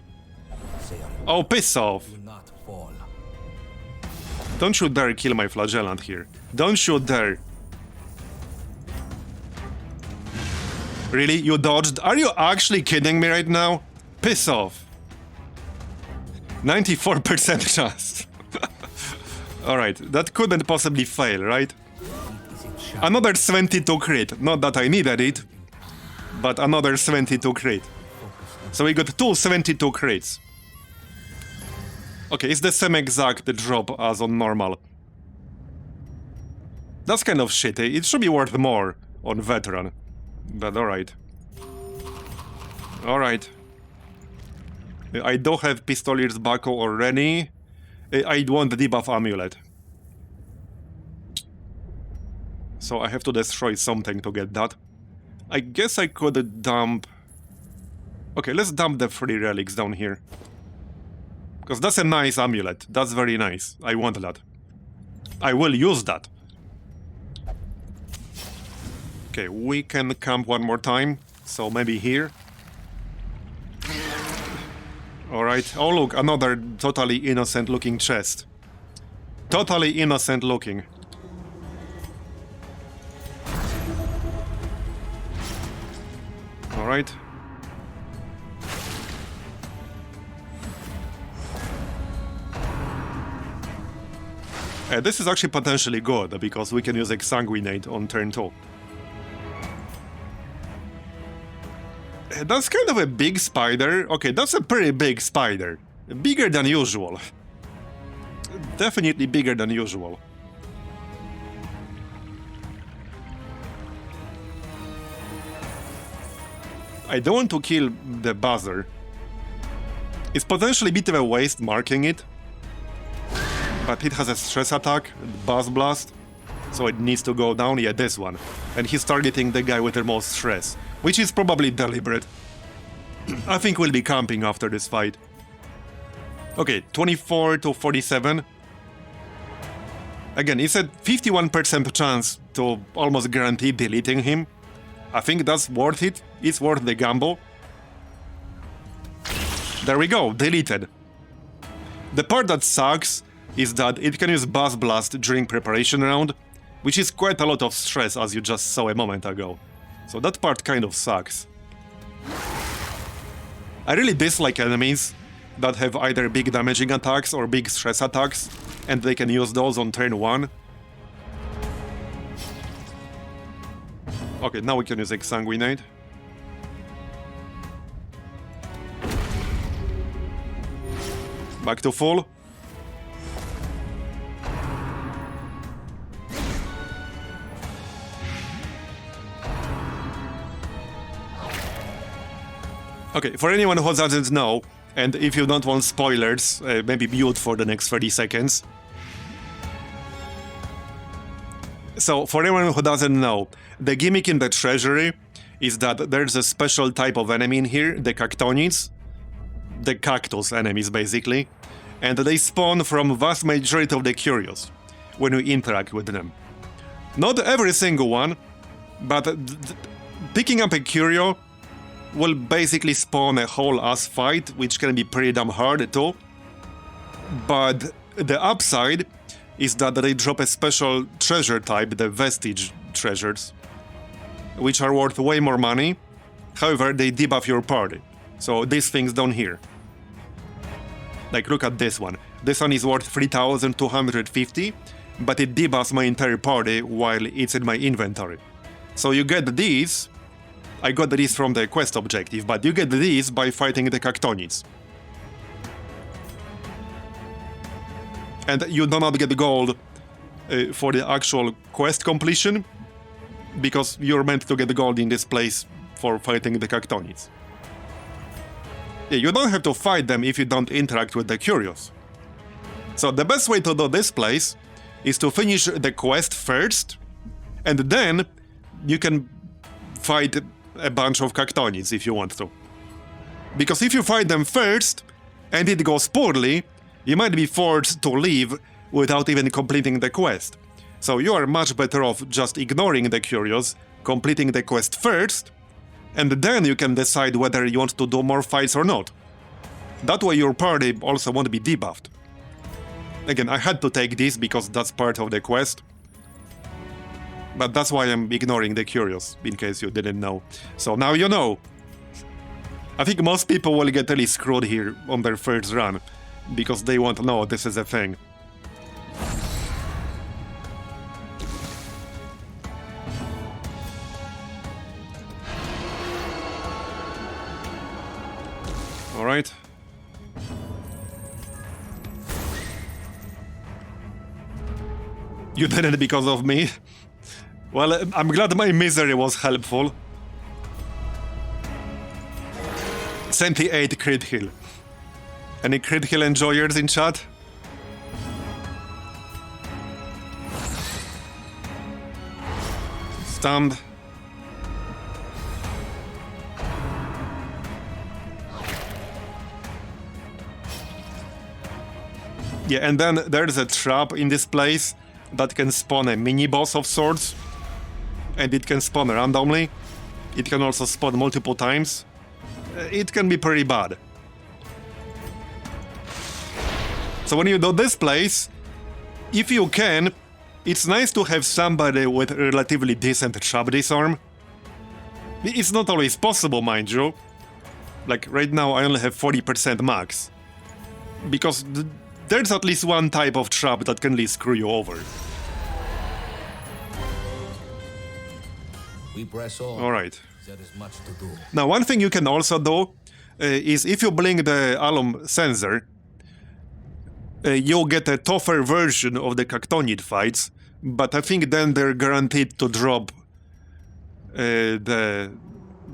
Oh, piss off. Do not fall. Don't you dare kill my flagellant here. Don't you dare. Really? You dodged? Are you actually kidding me right now? Piss off. 94% chance. Alright, that couldn't possibly fail, right? Another 72 crit. Not that I needed it, but another 72 crit. So we got 2 72 crits. Okay, it's the same exact drop as on normal. That's kind of shitty. It should be worth more on veteran. But alright. Alright. I do have Pistolier's Baco already. I want the debuff amulet. So I have to destroy something to get that. I guess I could dump... okay, let's dump the 3 relics down here. Because that's a nice amulet. That's very nice. I want that. I will use that. Okay, we can camp one more time. So maybe here. Alright. Oh look, another totally innocent looking chest. Totally innocent looking. Alright. This is actually potentially good, because we can use Exsanguinate on turn 2. That's kind of a big spider. Okay, that's a pretty big spider. Bigger than usual. Definitely bigger than usual. I don't want to kill the buzzer. It's potentially a bit of a waste marking it. But it has a stress attack, Buzz Blast. So it needs to go down, yeah, this one. And he's targeting the guy with the most stress. Which is probably deliberate. I think we'll be camping after this fight. Okay, 24 to 47. Again, it's a 51% chance to almost guarantee deleting him. I think that's worth it. It's worth the gamble. There we go, deleted. The part that sucks is that it can use Buzz Blast during preparation round, which is quite a lot of stress, as you just saw a moment ago. So that part kind of sucks. I really dislike enemies that have either big damaging attacks or big stress attacks, and they can use those on turn 1. Okay, now we can use Exsanguinate. Back to full. Okay, for anyone who doesn't know, and if you don't want spoilers, maybe mute for the next 30 seconds. So, for anyone who doesn't know, the gimmick in the Treasury is that there's a special type of enemy in here, the Cactonids. The cactus enemies, basically. And they spawn from vast majority of the curios when you interact with them. Not every single one, but picking up a curio will basically spawn a whole ass fight, which can be pretty damn hard too. But the upside is that they drop a special treasure type, the vestige treasures, which are worth way more money. However, they debuff your party. So these things down here. Like, look at this one. This one is worth 3,250, but it debuffs my entire party while it's in my inventory. So you get these. I got these from the quest objective, but you get these by fighting the Cactonids. And you do not get gold for the actual quest completion, because you're meant to get gold in this place for fighting the Cactonids. Yeah, you don't have to fight them if you don't interact with the curios. So the best way to do this place is to finish the quest first, and then you can fight a bunch of Cactonids if you want to. Because if you fight them first, and it goes poorly, you might be forced to leave without even completing the quest. So you are much better off just ignoring the curios, completing the quest first, and then you can decide whether you want to do more fights or not. That way your party also won't be debuffed. Again, I had to take this because that's part of the quest. But that's why I'm ignoring the curios, in case you didn't know. So now you know. I think most people will get really screwed here on their first run, because they won't know this is a thing. Alright. You did it because of me? Well, I'm glad my misery was helpful. 78 crit heal. Any crit heal enjoyers in chat? Stunned. Yeah, and then there's a trap in this place that can spawn a mini-boss of sorts. And it can spawn randomly. It can also spawn multiple times. It can be pretty bad. So when you do this place, if you can, it's nice to have somebody with relatively decent trap disarm. It's not always possible, mind you. Like, right now I only have 40% max. Because there's at least one type of trap that can really screw you over. We press on. Alright. There is much to do. Now, one thing you can also do is if you blink the alum sensor, you'll get a tougher version of the Cactonid fights, but I think then they're guaranteed to drop the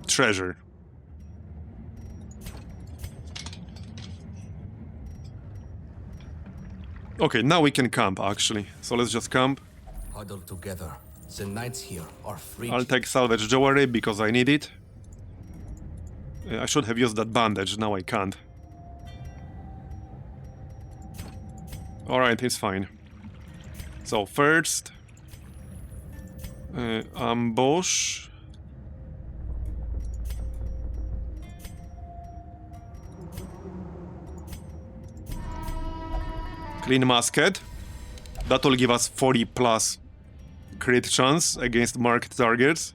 treasure. Okay, now we can camp, actually. So let's just camp. Huddle together. The knights here are free. I'll take salvage jewelry because I need it. I should have used that bandage, now I can't. Alright, it's fine. So first... ambush... Clean musket. That will give us 40 plus crit chance against marked targets.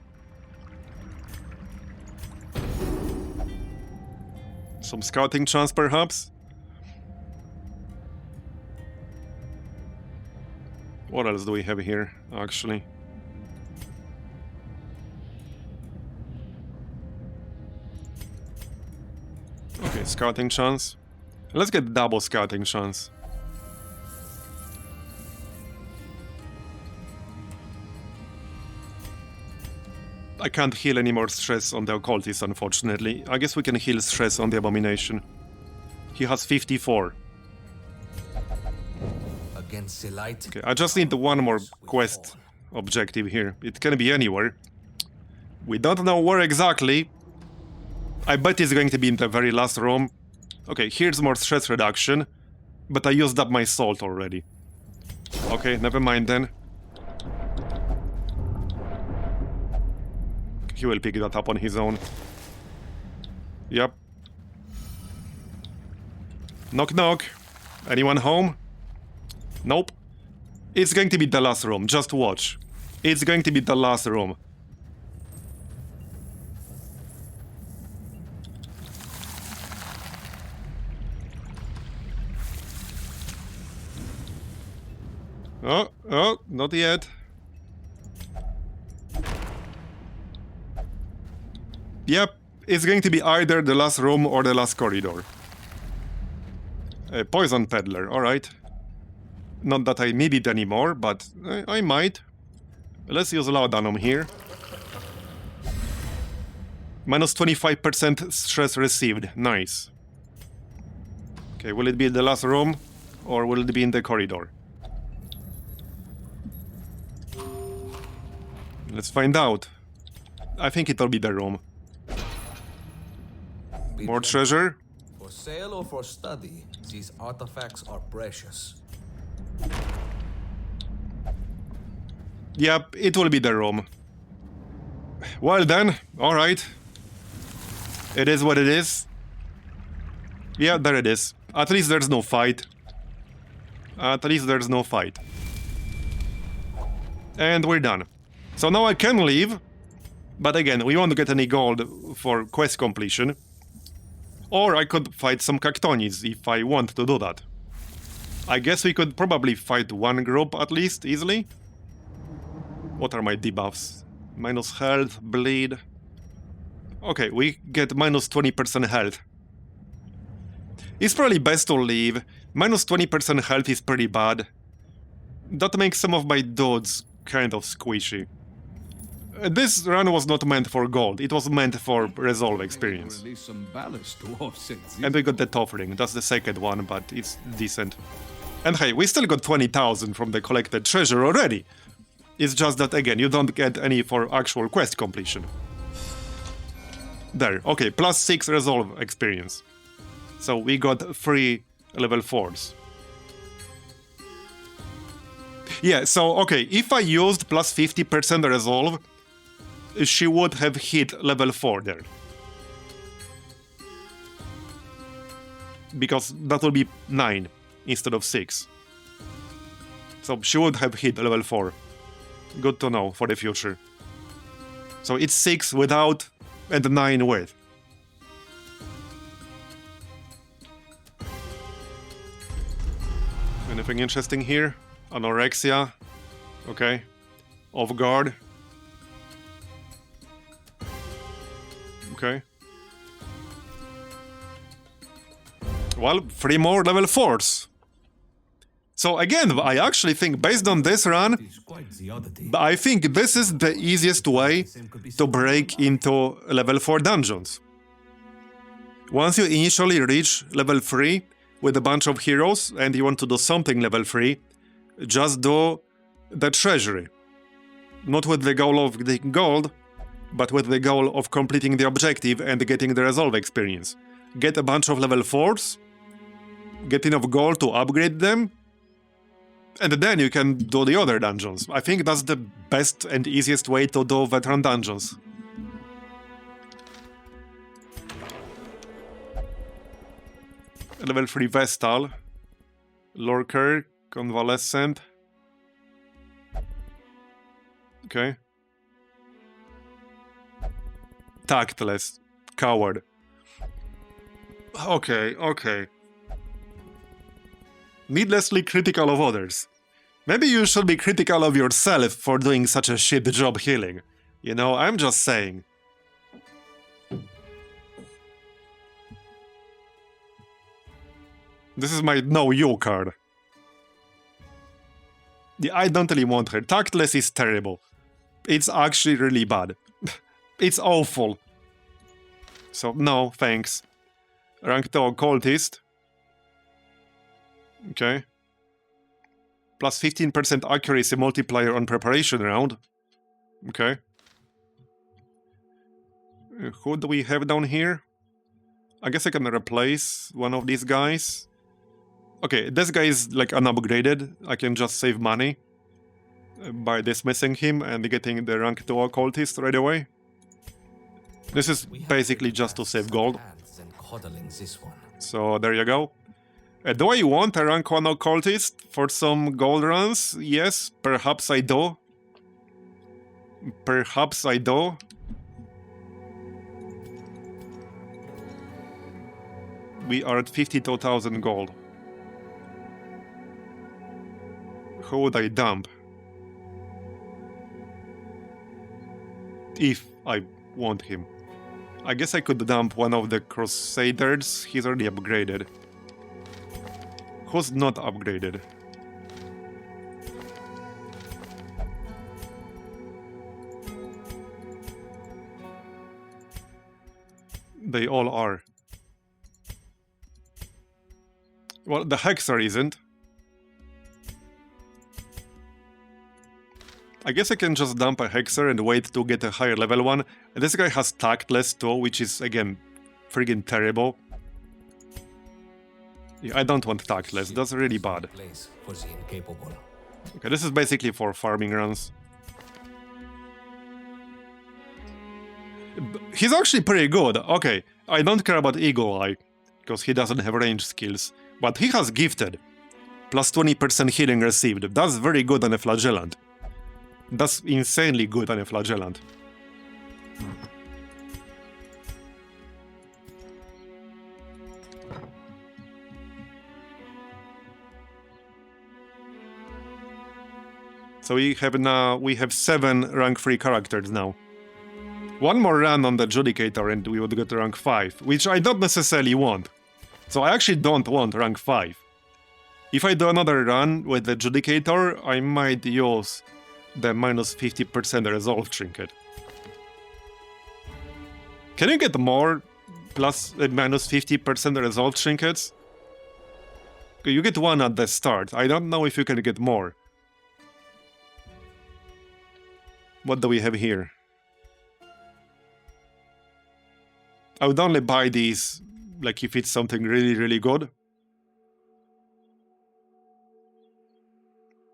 Some scouting chance, perhaps. What else do we have here, actually? Okay, scouting chance. Let's get double scouting chance. I can't heal any more stress on the occultist, unfortunately. I guess we can heal stress on the abomination. He has 54. Against Elite, Okay, I just need one more quest objective here. It can be anywhere. We don't know where exactly. I bet it's going to be in the very last room. Okay, here's more stress reduction. But I used up my salt already. Okay, never mind then. He will pick that up on his own. Yep. Knock knock. Anyone home? Nope. It's going to be the last room, just watch. It's going to be the last room. Oh, not yet. Yep, it's going to be either the last room or the last corridor. A poison peddler, alright. Not that I need it anymore, but I might. Let's use Laudanum here. Minus 25% stress received, nice. Okay, will it be the last room or will it be in the corridor? Let's find out. I think it'll be the room. More treasure? For sale or for study, these artifacts are precious. Yep, it will be the room. Well then, alright. It is what it is. Yeah, there it is. At least there's no fight. At least there's no fight. And we're done. So now I can leave. But again, we won't get any gold for quest completion. Or I could fight some Cactonids if I want to do that. I guess we could probably fight one group at least, easily. What are my debuffs? Minus health, bleed. Okay, we get minus 20% health. It's probably best to leave. Minus 20% health is pretty bad. That makes some of my dudes kind of squishy. This run was not meant for gold, it was meant for resolve experience. Release some ballast to offset this. And we got the Toffering, that's the second one, but it's decent. And hey, we still got 20,000 from the collected treasure already. It's just that, again, you don't get any for actual quest completion. There, okay, plus 6 resolve experience. So we got 3 level 4s. Yeah, so, okay, if I used plus 50% resolve, she would have hit level 4 there. Because that will be 9 instead of 6. So she would have hit level 4. Good to know for the future. So it's 6 without and 9 with. Anything interesting here? Anorexia. Okay. Off guard. Okay. Well, 3 more level 4s. So again, I actually think based on this run, I think this is the easiest way to break into level 4 dungeons. Once you initially reach level 3 with a bunch of heroes and you want to do something level 3, just do the Treasury. Not with the goal of getting gold, but with the goal of completing the objective and getting the resolve experience. Get a bunch of level 4s, get enough gold to upgrade them, and then you can do the other dungeons. I think that's the best and easiest way to do veteran dungeons. Level 3 Vestal. Lurker, Convalescent. Okay. Tactless. Coward. Okay. Needlessly critical of others. Maybe you should be critical of yourself for doing such a shit job healing. You know, I'm just saying. This is my no you card. Yeah, I don't really want her. Tactless is terrible. It's actually really bad. It's awful. So, no, thanks. Rank 2 Occultist. Okay. Plus 15% accuracy multiplier on preparation round. Okay. Who do we have down here? I guess I can replace one of these guys. Okay, this guy is like unupgraded. I can just save money by dismissing him and getting the rank 2 Occultist right away. This is basically just to save gold. So there you go. Do I want a rank 1 Occultist for some gold runs? Yes, perhaps I do. Perhaps I do. We are at 52,000 gold. Who would I dump? If I want him. I guess I could dump one of the Crusaders. He's already upgraded. Who's not upgraded? They all are. Well, the Hexer isn't. I guess I can just dump a Hexer and wait to get a higher level one. This guy has Tactless too, which is, again, friggin' terrible. Yeah, I don't want Tactless, that's really bad. Okay, this is basically for farming runs. He's actually pretty good. Okay, I don't care about Eagle Eye, because he doesn't have range skills. But he has Gifted. Plus 20% healing received. That's very good on a Flagellant. That's insanely good on a Flagellant. So we have 7 rank 3 characters now. One more run on the Judicator and we would get to rank 5, which I don't necessarily want. So I actually don't want rank 5. If I do another run with the Judicator, I might use the minus 50% resolve trinket. Can you get more plus minus 50% resolve trinkets? You get one at the start. I don't know if you can get more. What do we have here? I would only buy these like if it's something really, really good.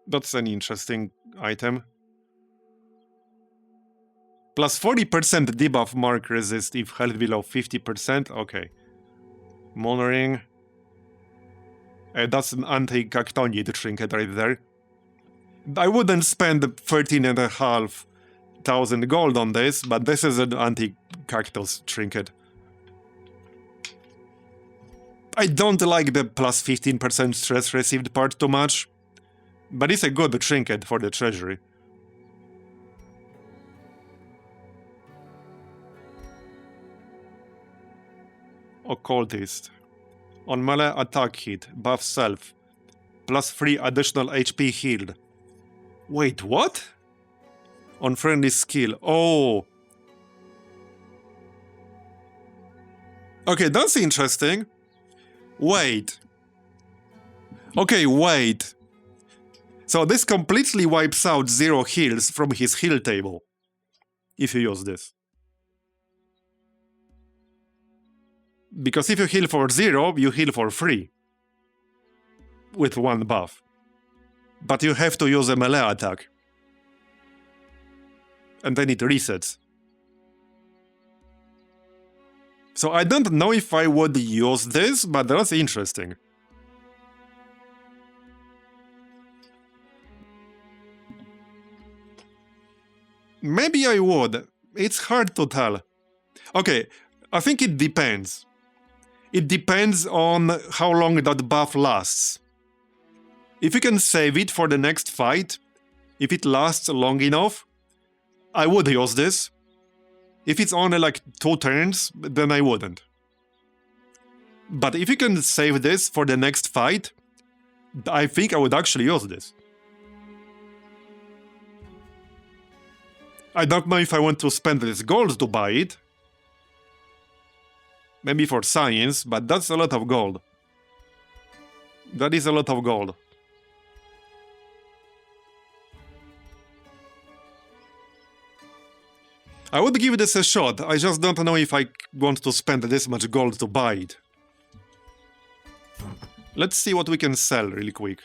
That's an interesting item. Plus 40% debuff mark resist if health below 50%. Okay. Monitoring. That's an anti-Cactonid trinket right there. I wouldn't spend 13,500 gold on this, but this is an anti-cactus trinket. I don't like the plus 15% stress received part too much, but it's a good trinket for the Treasury. Occultist. On melee attack hit, buff self. Plus 3 additional HP healed. Wait, what? On friendly skill. Oh. Okay, that's interesting. Wait. Okay, wait. So this completely wipes out 0 heals from his heal table. If you use this. Because if you heal for 0, you heal for 3. With 1 buff. But you have to use a melee attack. And then it resets. So I don't know if I would use this, but that's interesting. Maybe I would. It's hard to tell. Okay, I think it depends. It depends on how long that buff lasts. If you can save it for the next fight, if it lasts long enough, I would use this. If it's only like 2 turns, then I wouldn't. But if you can save this for the next fight, I think I would actually use this. I don't know if I want to spend this gold to buy it. Maybe for science, but that's a lot of gold. That is a lot of gold. I would give this a shot, I just don't know if I want to spend this much gold to buy it. Let's see what we can sell really quick.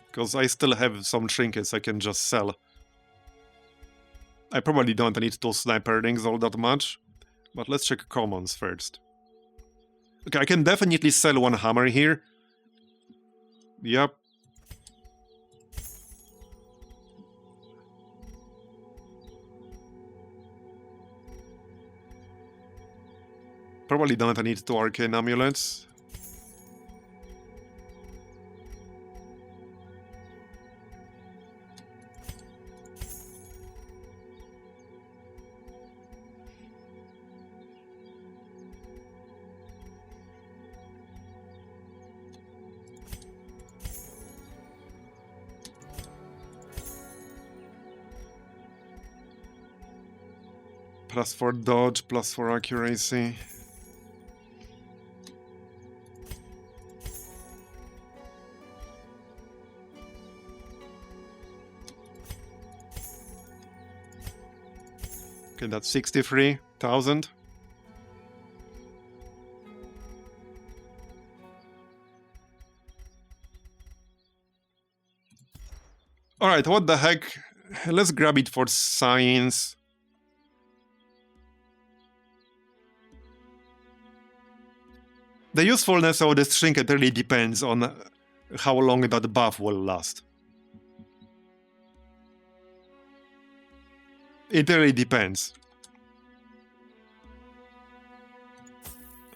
Because I still have some trinkets I can just sell. I probably don't need 2 sniper rings all that much. But let's check commons first. Okay, I can definitely sell 1 hammer here. Yep. Probably don't need 2 arcane amulets. +4 dodge, +4 accuracy. Okay, that's 63,000. Alright, what the heck? Let's grab it for science. The usefulness of this trinket really depends on how long that buff will last. It really depends.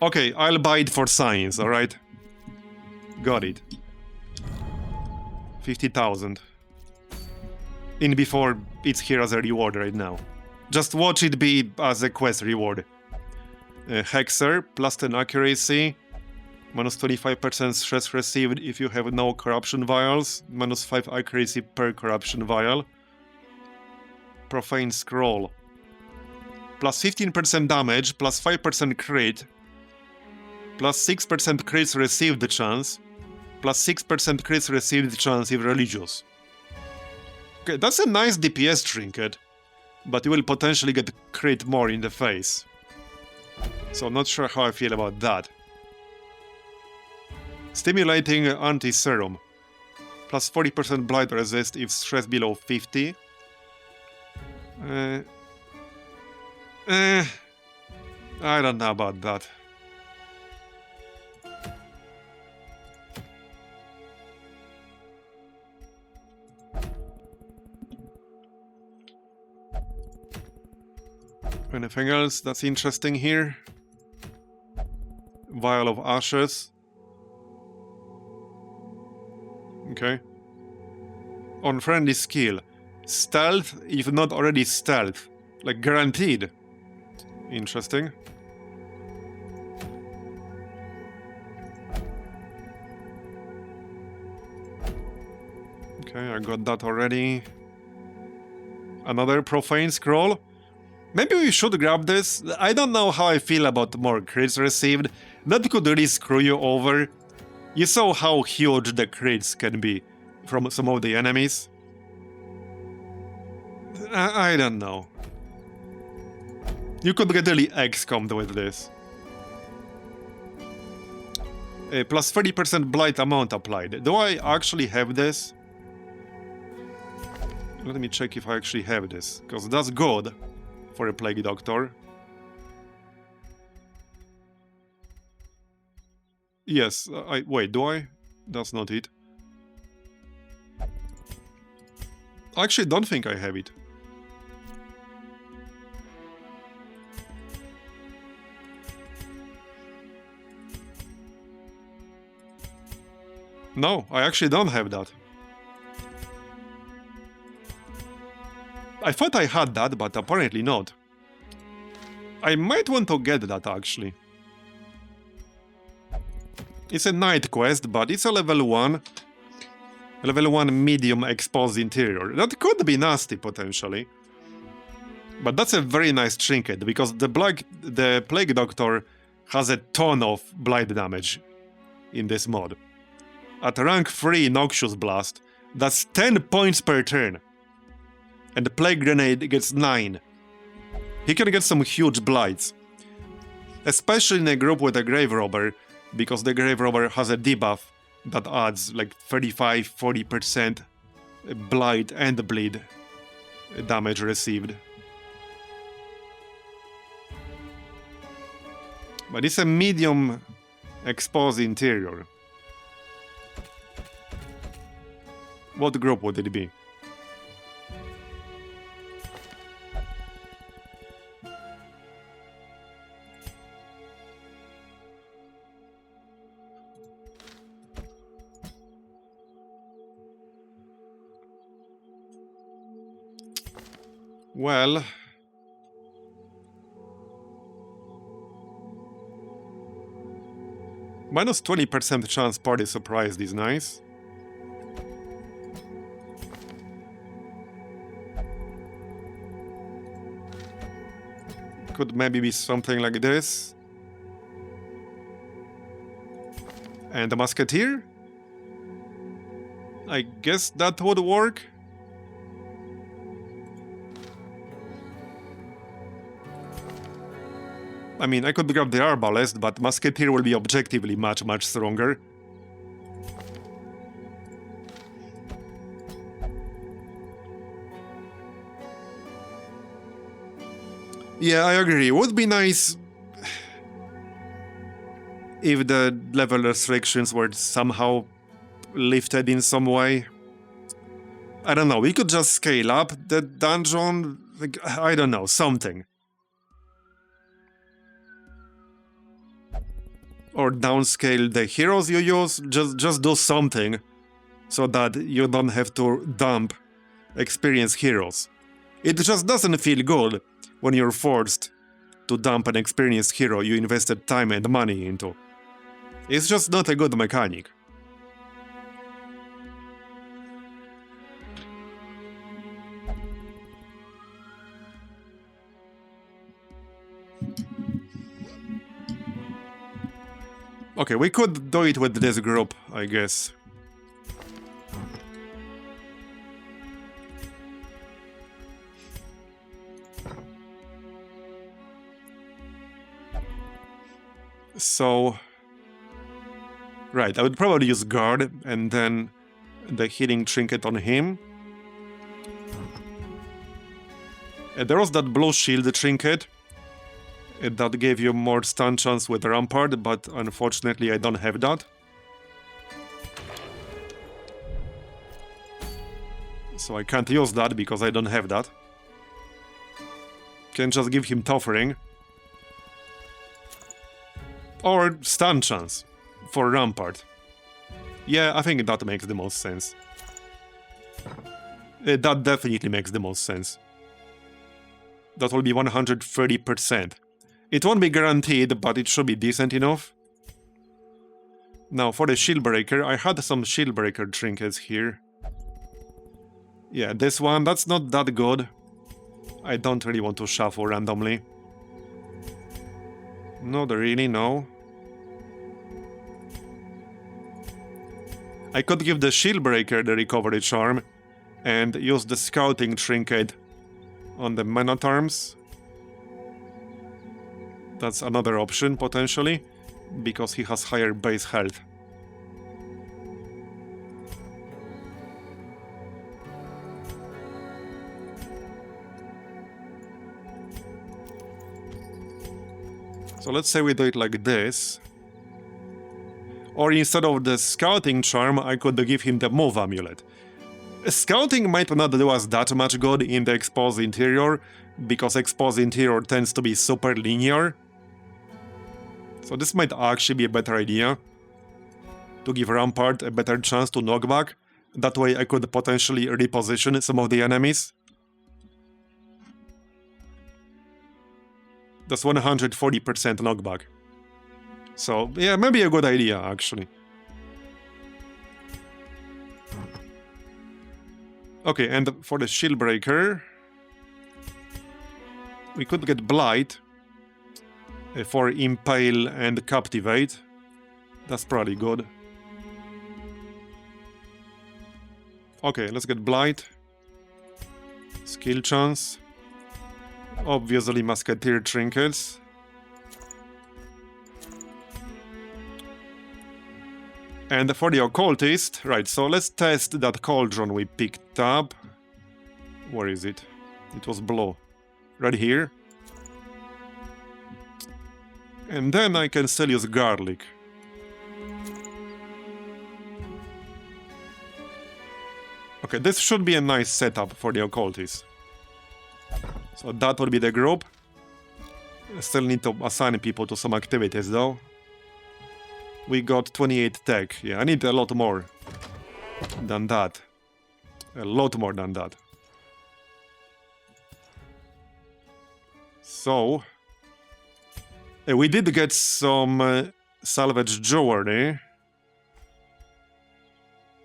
Okay, I'll buy it for science, alright? Got it. 50,000. In before it's here as a reward right now. Just watch it be as a quest reward. Hexer, +10 accuracy. -25% stress received if you have no corruption vials. -5 accuracy per corruption vial. Profane scroll. +15% damage, +5% crit. +6% crits received chance. +6% crits received chance if religious. Okay, that's a nice DPS trinket. But you will potentially get crit more in the face. So I'm not sure how I feel about that. Stimulating anti-serum. +40% blight resist if stress below 50. I don't know about that. Anything else that's interesting here? Vial of Ashes. Okay. On friendly skill. Stealth, if not already stealth. Like guaranteed. Interesting. Okay, I got that already. Another profane scroll. Maybe we should grab this. I don't know how I feel about more crits received. That could really screw you over. You saw how huge the crits can be from some of the enemies. I don't know. You could get really XCOM'd with this. +30% blight amount applied. Do I actually have this? Let me check if I actually have this, because that's good for a Plague Doctor. Yes, wait, do I? That's not it. I actually don't think I have it. No, I actually don't have that. I thought I had that, but apparently not. I might want to get that, actually. It's a night quest, but it's a level 1. Level 1 medium exposed interior. That could be nasty, potentially. But that's a very nice trinket, because the Plague Doctor has a ton of blight damage in this mod. At rank 3 Noxious Blast, that's 10 points per turn. And the Plague Grenade gets 9. He can get some huge blights. Especially in a group with a Grave Robber, because the Grave Robber has a debuff that adds like 35-40% blight and bleed damage received. But it's a medium exposed interior. What group would it be? Well, minus 20% chance party surprised is nice. Could maybe be something like this. And the Musketeer? I guess that would work. I mean, I could grab the Arbalest, but Musketeer will be objectively much stronger. Yeah, I agree. Would be nice if the level restrictions were somehow lifted in some way. I don't know, we could just scale up the dungeon, like, I don't know, something. Or downscale the heroes you use, just do something so that you don't have to dump experienced heroes. It just doesn't feel good when you're forced to dump an experienced hero you invested time and money into. It's just not a good mechanic. Okay, we could do it with this group, I guess. So... right, I would probably use Guard, and then the healing trinket on him. There was that blue shield trinket. That gave you more stun chance with Rampart, but unfortunately I don't have that. So I can't use that because I don't have that. Can just give him Toffering. Or stun chance for Rampart. Yeah, I think that makes the most sense. That definitely makes the most sense. That will be 130%. It won't be guaranteed, but it should be decent enough. Now, for the Shieldbreaker, I had some Shieldbreaker trinkets here. Yeah, this one, that's not that good. I don't really want to shuffle randomly. Not really, no. I could give the Shieldbreaker the Recovery Charm and use the Scouting Trinket on the Men-at-Arms. That's another option, potentially, because he has higher base health. So let's say we do it like this. Or instead of the Scouting Charm, I could give him the Move Amulet. Scouting might not do us that much good in the Exposed Interior, because Exposed Interior tends to be super linear. So this might actually be a better idea. To give Rampart a better chance to knock back. That way I could potentially reposition some of the enemies. That's 140% knockback. So, yeah, maybe a good idea, actually. Okay, and for the Shieldbreaker... We could get Blight for Impale and Captivate. That's probably good. Okay, let's get Blight. Skill chance. Obviously Musketeer trinkets. And for the Occultist, right, so let's test that Cauldron we picked up. Where is it? It was below. Right here. And then I can still use Garlic. Okay, this should be a nice setup for the Occultist. So that would be the group. I still need to assign people to some activities though. We got 28 tech. Yeah, I need a lot more than that. A lot more than that. So, we did get some salvage jewelry.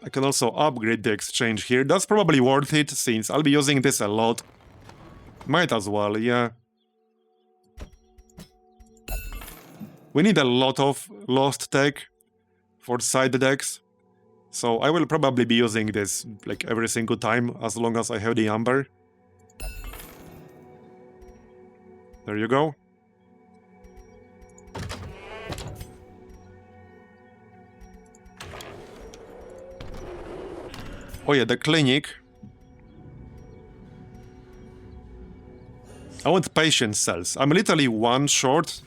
I can also upgrade the exchange here. That's probably worth it since I'll be using this a lot. Might as well, yeah. We need a lot of lost tech for side decks. So I will probably be using this like every single time as long as I have the amber. There you go. Oh yeah, the clinic. I want patience cells. I'm literally one short.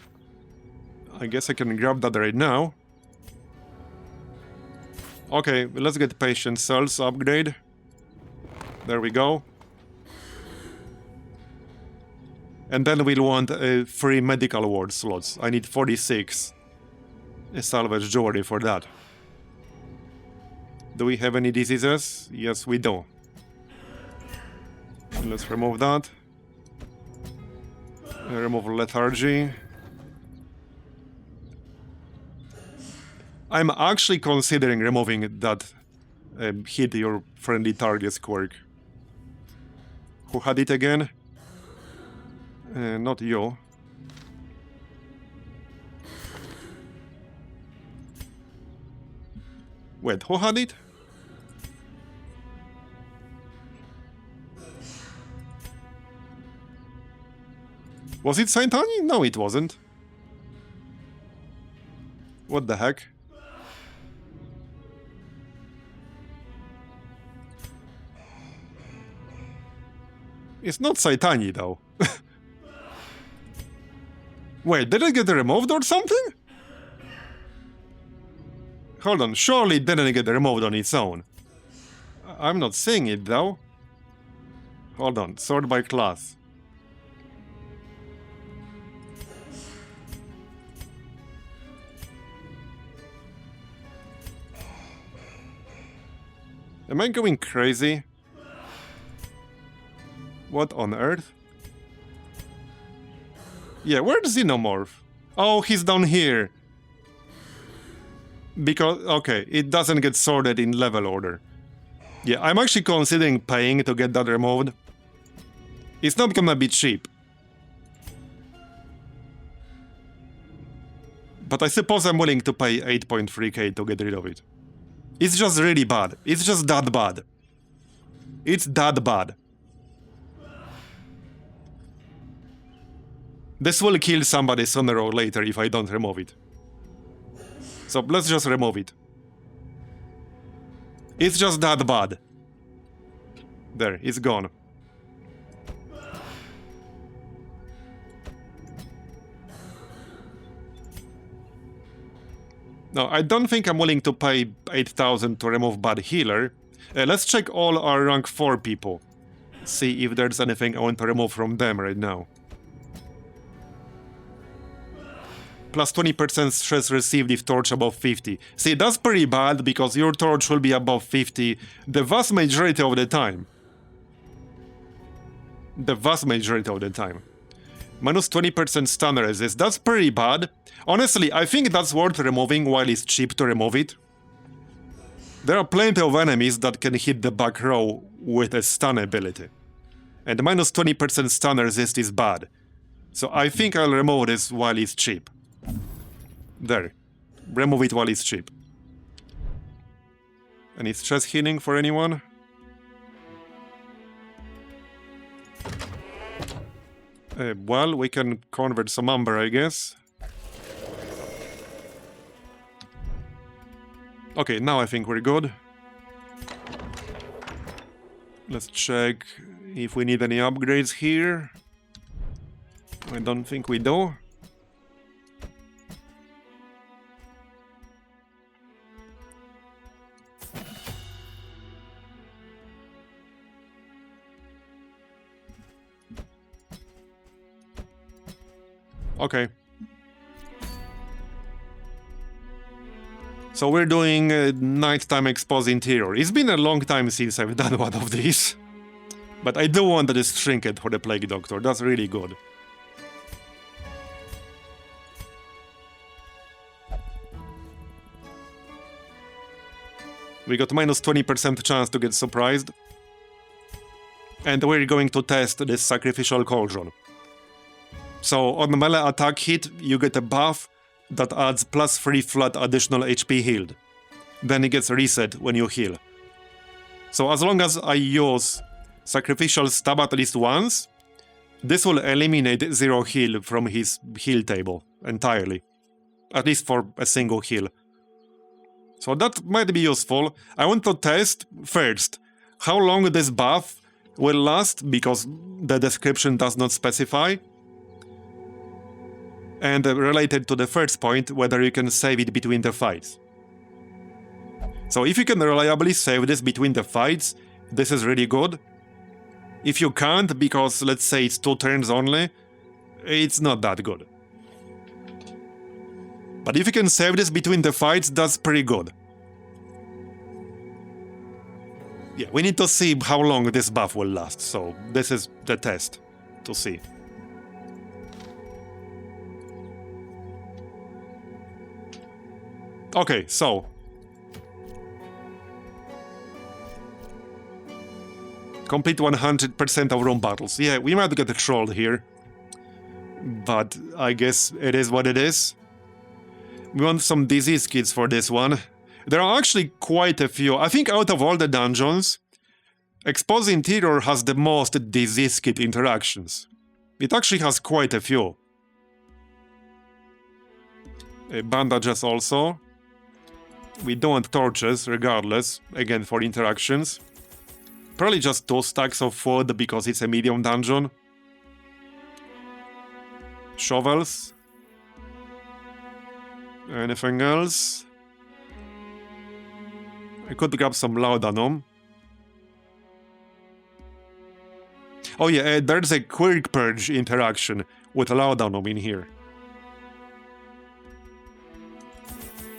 I guess I can grab that right now. Okay, let's get patience cells upgrade. There we go. And then we'll want 3 medical ward slots. I need 46 salvage jewelry for that. Do we have any diseases? Yes, we do. Let's remove that. Remove lethargy. I'm actually considering removing that hit your friendly target's quirk. Who had it again? Not you. Wait, who had it? Was it Saintani? No, it wasn't. What the heck? It's not Saitani, though. Wait, did it get removed or something? Hold on, surely it didn't get removed on its own. I'm not seeing it, though. Hold on, sort by class. Am I going crazy? What on earth? Yeah, where's Xenomorph? Oh, he's down here. Because, okay, it doesn't get sorted in level order. Yeah, I'm actually considering paying to get that removed. It's not gonna be cheap. But I suppose I'm willing to pay 8.3k to get rid of it. It's just really bad. It's just that bad. It's that bad. This will kill somebody sooner or later if I don't remove it. So let's just remove it. It's just that bad. There, it's gone. No, I don't think I'm willing to pay 8,000 to remove bad healer. Let's check all our rank 4 people. See if there's anything I want to remove from them right now. Plus 20% stress received if torch above 50. See, that's pretty bad because your torch will be above 50 the vast majority of the time. The vast majority of the time. Minus 20% stun resist, that's pretty bad. Honestly, I think that's worth removing while it's cheap to remove it. There are plenty of enemies that can hit the back row with a stun ability. And minus 20% stun resist is bad. So I think I'll remove this while it's cheap. There. Remove it while it's cheap. Any stress healing for anyone? Well, we can convert some amber, I guess. Okay, now I think we're good. Let's check if we need any upgrades here. I don't think we do. Okay. So we're doing nighttime exposed interior. It's been a long time since I've done one of these. But I do want this trinket for the Plague Doctor. That's really good. We got minus 20% chance to get surprised. And we're going to test this Sacrificial Cauldron. So on melee attack hit, you get a buff that adds +3 flat additional HP healed. Then it gets reset when you heal. So as long as I use Sacrificial Stab at least once, this will eliminate 0 heal from his heal table entirely. At least for a single heal. So that might be useful. I want to test first how long this buff will last, because the description does not specify. And related to the first point, whether you can save it between the fights. So if you can reliably save this between the fights, this is really good. If you can't, because let's say it's 2 turns only, it's not that good. But if you can save this between the fights, that's pretty good. Yeah, we need to see how long this buff will last, so this is the test to see. Okay, so complete 100% of room battles. Yeah, we might get trolled here, but I guess it is what it is. We want some disease kits for this one. There are actually quite a few. I think out of all the dungeons, Exposed Interior has the most disease kit interactions. It actually has quite a few. Bandages also. We don't want torches, regardless, again for interactions. Probably just 2 stacks of food because it's a medium dungeon. Shovels. Anything else? I could grab some laudanum. Oh yeah, there's a Quirk Purge interaction with laudanum in here.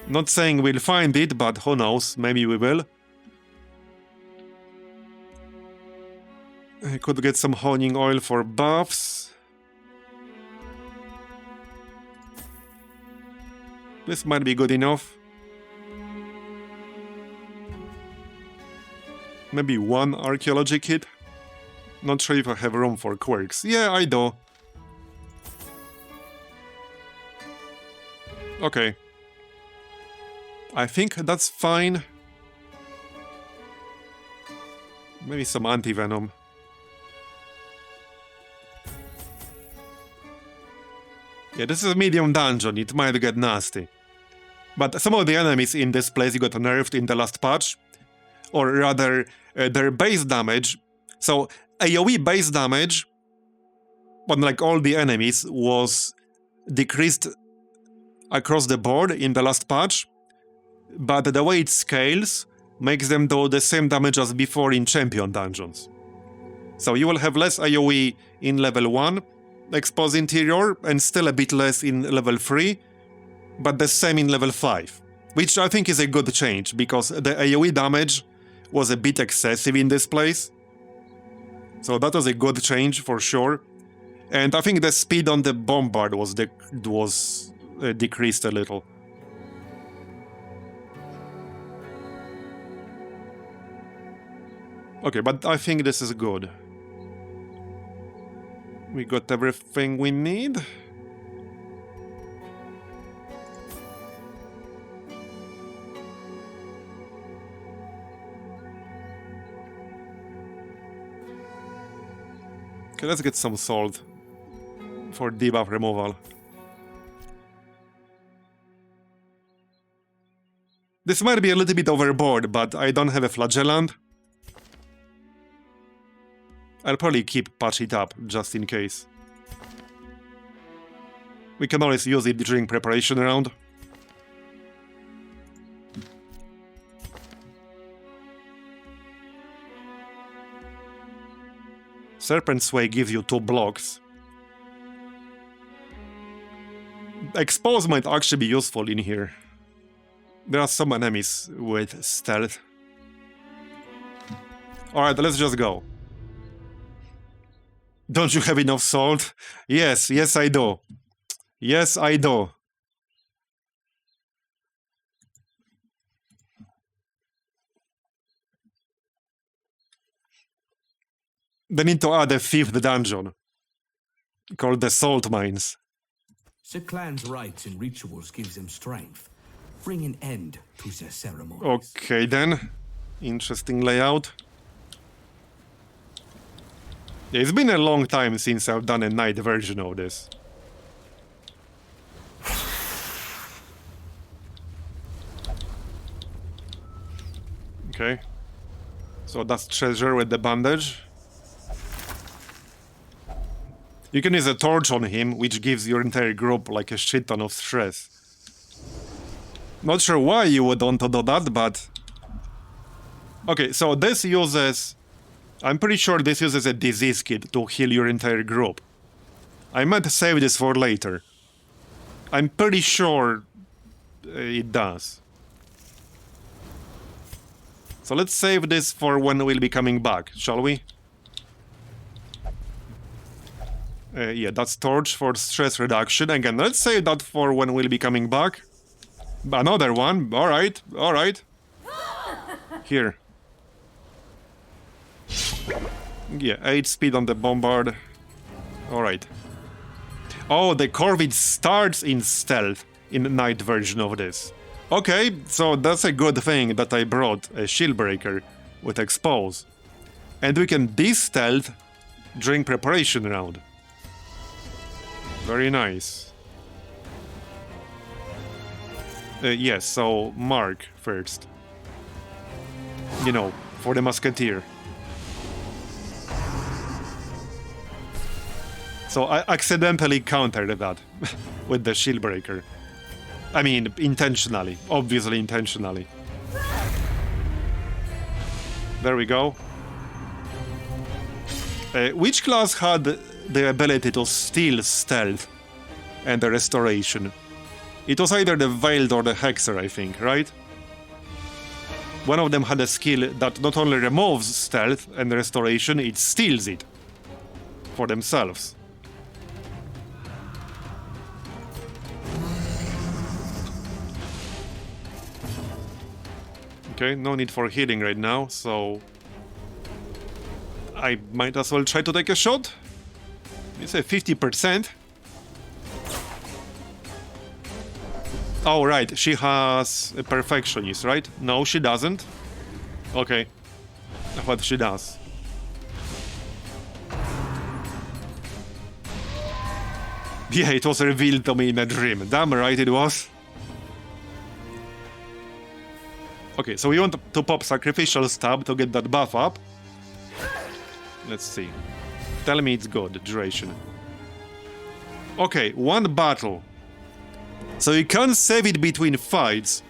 Not saying we'll find it, but who knows, maybe we will. I could get some honing oil for buffs. This might be good enough. Maybe 1 archaeology kit. Not sure if I have room for quirks. Yeah, I do. Okay. I think that's fine. Maybe some anti-venom. Yeah, this is a medium dungeon, it might get nasty. But some of the enemies in this place got nerfed in the last patch. Or rather, their base damage. So, AoE base damage, unlike all the enemies, was decreased across the board in the last patch. But the way it scales makes them do the same damage as before in champion dungeons. So you will have less AoE in level 1, Exposed Interior, and still a bit less in level 3, but the same in level 5. Which I think is a good change, because the AoE damage was a bit excessive in this place. So that was a good change for sure. And I think the speed on the bombard was decreased a little. Okay, but I think this is good. We got everything we need. Okay, let's get some salt for debuff removal. This might be a little bit overboard, but I don't have a flagellant. I'll probably patch it up, just in case. We can always use it during preparation round. Serpent's Way gives you 2 blocks. Expose might actually be useful in here. There are some enemies with stealth. Alright, let's just go. Don't you have enough salt? Yes, yes I do. Yes, I do. They need to add a 5th dungeon, called the Salt Mines. The clan's rites and rituals gives them strength. Bring an end to their ceremonies. Okay then. Interesting layout. Yeah, it's been a long time since I've done a night version of this. Okay. So that's treasure with the bandage. You can use a torch on him, which gives your entire group like a shit ton of stress. Not sure why you would want to do that, but... Okay, so this uses... I'm pretty sure this uses a disease kit to heal your entire group. I might save this for later. I'm pretty sure it does. So let's save this for when we'll be coming back, shall we? Yeah, that's torch for stress reduction. Again, let's save that for when we'll be coming back. Another one. Alright, alright. Here. Yeah, 8 speed on the bombard. Alright. Oh, the Corvid starts in stealth in the night version of this. Okay, so that's a good thing that I brought a shield breaker with expose. And we can de-stealth during preparation round. Very nice. Yes, so mark first. You know, for the musketeer. So I accidentally countered that with the shield breaker. I mean, intentionally. Obviously intentionally. There we go. Which class had the ability to steal stealth and the restoration? It was either the Veiled or the Hexer, I think, right? One of them had a skill that not only removes stealth and restoration, it steals it for themselves. Okay, no need for healing right now, so I might as well try to take a shot. It's a 50%. Oh, right, she has a perfectionist, right? No, she doesn't. Okay, I thought she does. Yeah, it was revealed to me in a dream. Damn right it was. Okay, so we want to pop Sacrificial Stab to get that buff up. Let's see. Tell me it's good, duration. Okay, 1 battle. So you can't save it between fights,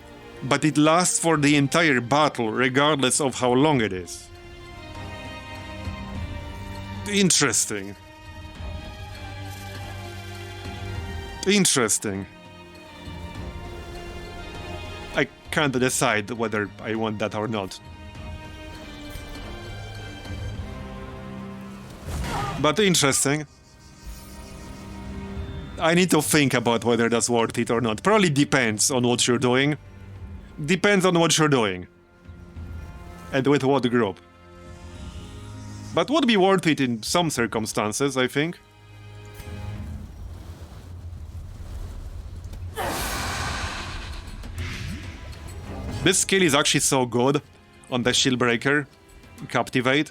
but it lasts for the entire battle, regardless of how long it is. Interesting. Interesting. I can't decide whether I want that or not. But interesting. I need to think about whether that's worth it or not. Probably depends on what you're doing. Depends on what you're doing. And with what group. But would be worth it in some circumstances, I think. This skill is actually so good on the shield breaker, Captivate.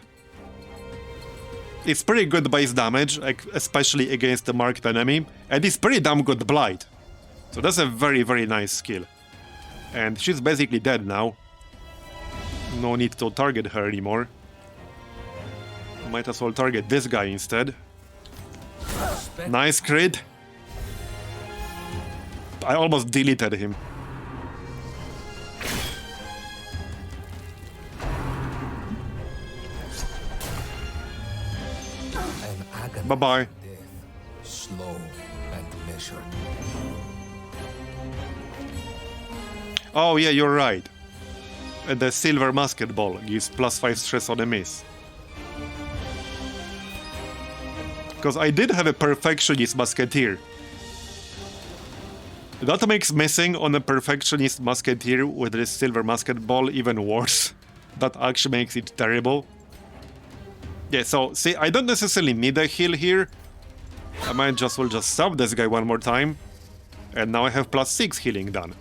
It's pretty good base damage, especially against the marked enemy, and it's pretty damn good blight. So that's a very, very nice skill. And she's basically dead now. No need to target her anymore. Might as well target this guy instead. Nice crit. I almost deleted him. Bye-bye. Slow and measured. Oh yeah, you're right. The silver musket ball gives +5 stress on a miss. Because I did have a perfectionist musketeer. That makes missing on a perfectionist musketeer with this silver musket ball even worse. That actually makes it terrible. Yeah, so see, I don't necessarily need a heal here. I might just well just stab this guy one more time. And now I have +6 healing done.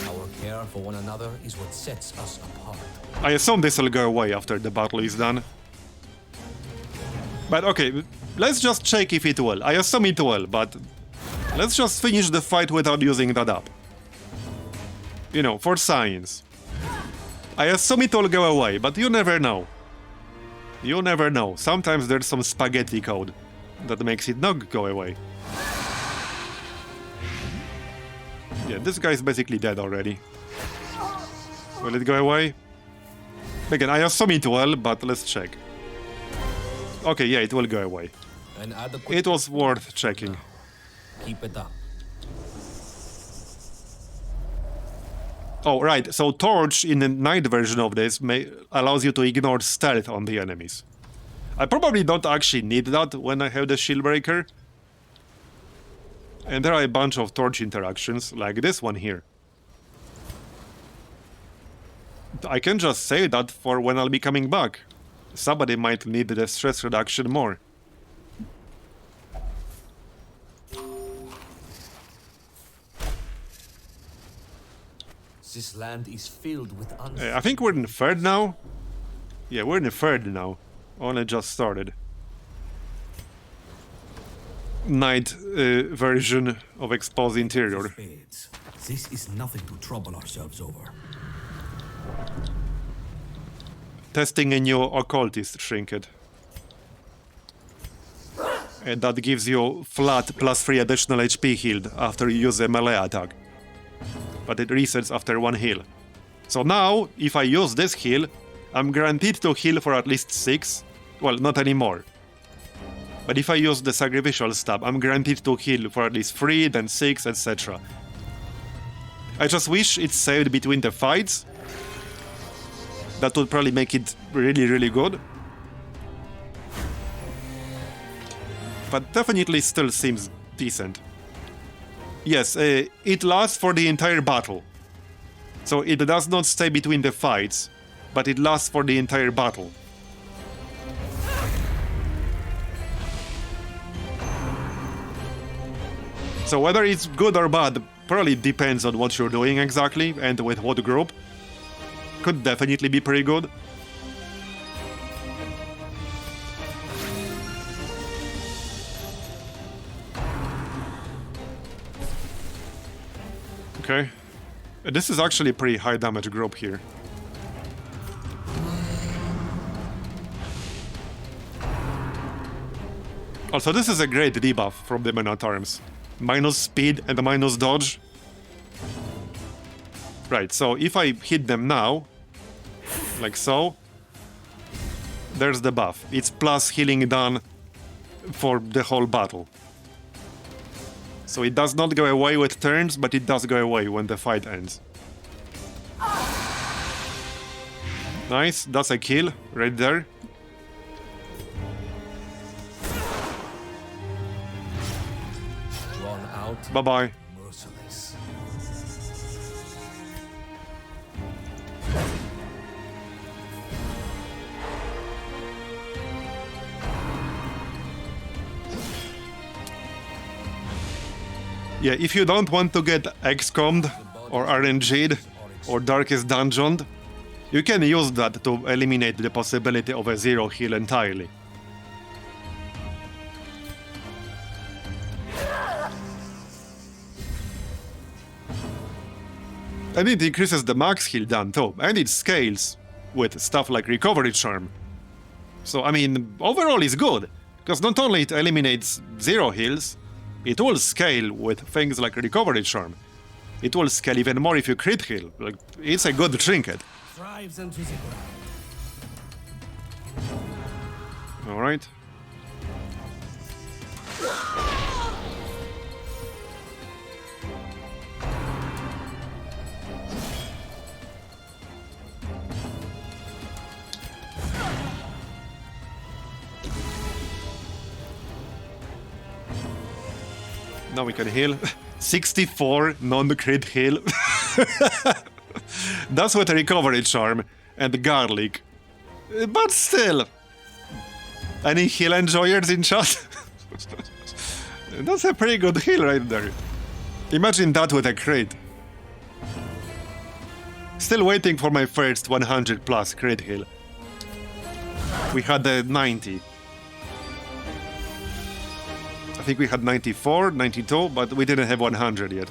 Our care for one another is what sets us apart. I assume this will go away after the battle is done. But okay, let's just check if it will. I assume it will, but let's just finish the fight without using that up. You know, for science. I assume it will go away, but you never know. You never know. Sometimes there's some spaghetti code that makes it not go away. Yeah, this guy's basically dead already. Will it go away? Again, I assume it will, but let's check. Okay, yeah, it will go away. It was worth checking. Keep it up. Oh, right, so Torch in the night version of this allows you to ignore stealth on the enemies. I probably don't actually need that when I have the shield breaker. And there are a bunch of Torch interactions, like this one here. I can just say that for when I'll be coming back. Somebody might need the stress reduction more. This land is filled with I think we're in third now. Yeah, we're in the third now. Only just started. Night version of Exposed Interior. Spades. This is nothing to trouble ourselves over. Testing a new occultist trinket. And that gives you flat +3 additional HP healed after you use a melee attack. But it resets after one heal. So now, if I use this heal, I'm guaranteed to heal for at least 6. Well, not anymore. But if I use the sacrificial stab, I'm guaranteed to heal for at least 3, then 6, etc. I just wish it's saved between the fights. That would probably make it really, really good. But definitely still seems decent. Yes, it lasts for the entire battle. So it does not stay between the fights, but it lasts for the entire battle. So whether it's good or bad probably depends on what you're doing exactly and with what group. Could definitely be pretty good. Okay. This is actually a pretty high damage group here. Also, this is a great debuff from the Men-at-Arms. Minus speed and minus dodge. Right, so if I hit them now, like so, there's the buff. It's plus healing done for the whole battle. So it does not go away with turns, but it does go away when the fight ends. Nice, that's a kill right there. Drawn out. Bye-bye. Merciless. Yeah, if you don't want to get XCOM'd or RNG'd, or Darkest Dungeoned, you can use that to eliminate the possibility of a zero heal entirely. And it increases the max heal done too, and it scales with stuff like Recovery Charm. So, I mean, overall it's good, because not only it eliminates zero heals, it will scale with things like Recovery Charm. It will scale even more if you crit heal. Like, it's a good trinket. Thrives into the ground. Alright. Now we can heal. 64 non-crit heal. That's with a Recovery Charm and Garlic. But still. Any heal enjoyers in chat? That's a pretty good heal right there. Imagine that with a crit. Still waiting for my first 100 plus crit heal. We had the 90. I think we had 94, 92, but we didn't have 100 yet.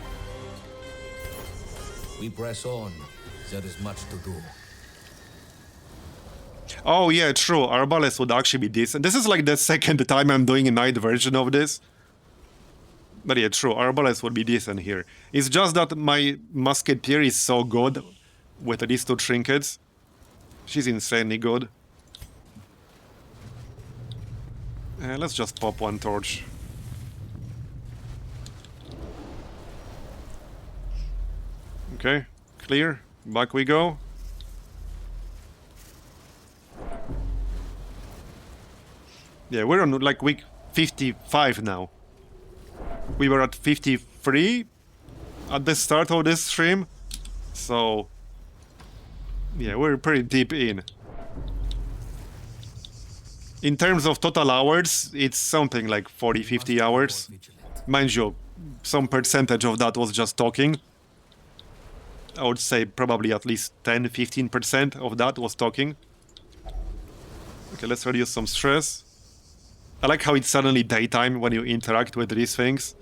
We press on. There is much to do. Oh yeah, true. Arbalest would actually be decent. This is like the second time I'm doing a night version of this. But yeah, true. Arbalest would be decent here. It's just that my Musketeer is so good with these two trinkets. She's insanely good. Let's just pop one torch. Okay, clear. Back we go. Yeah, we're on like week 55 now. We were at 53 at the start of this stream. So, yeah, we're pretty deep in. In terms of total hours, it's something like 40-50 hours. Mind you, some percentage of that was just talking. I would say probably at least 10-15% of that was talking. Okay, let's reduce some stress. I like how it's suddenly daytime when you interact with these things.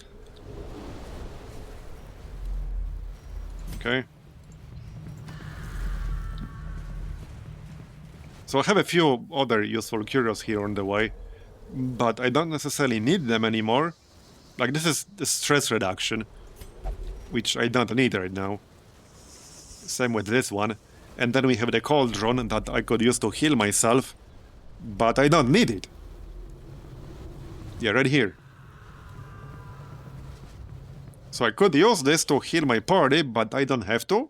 Okay. So I have a few other useful curios here on the way, but I don't necessarily need them anymore. Like, this is the stress reduction, which I don't need right now. Same with this one. And then we have the cauldron that I could use to heal myself, but I don't need it. Yeah, right here. So I could use this to heal my party, but I don't have to.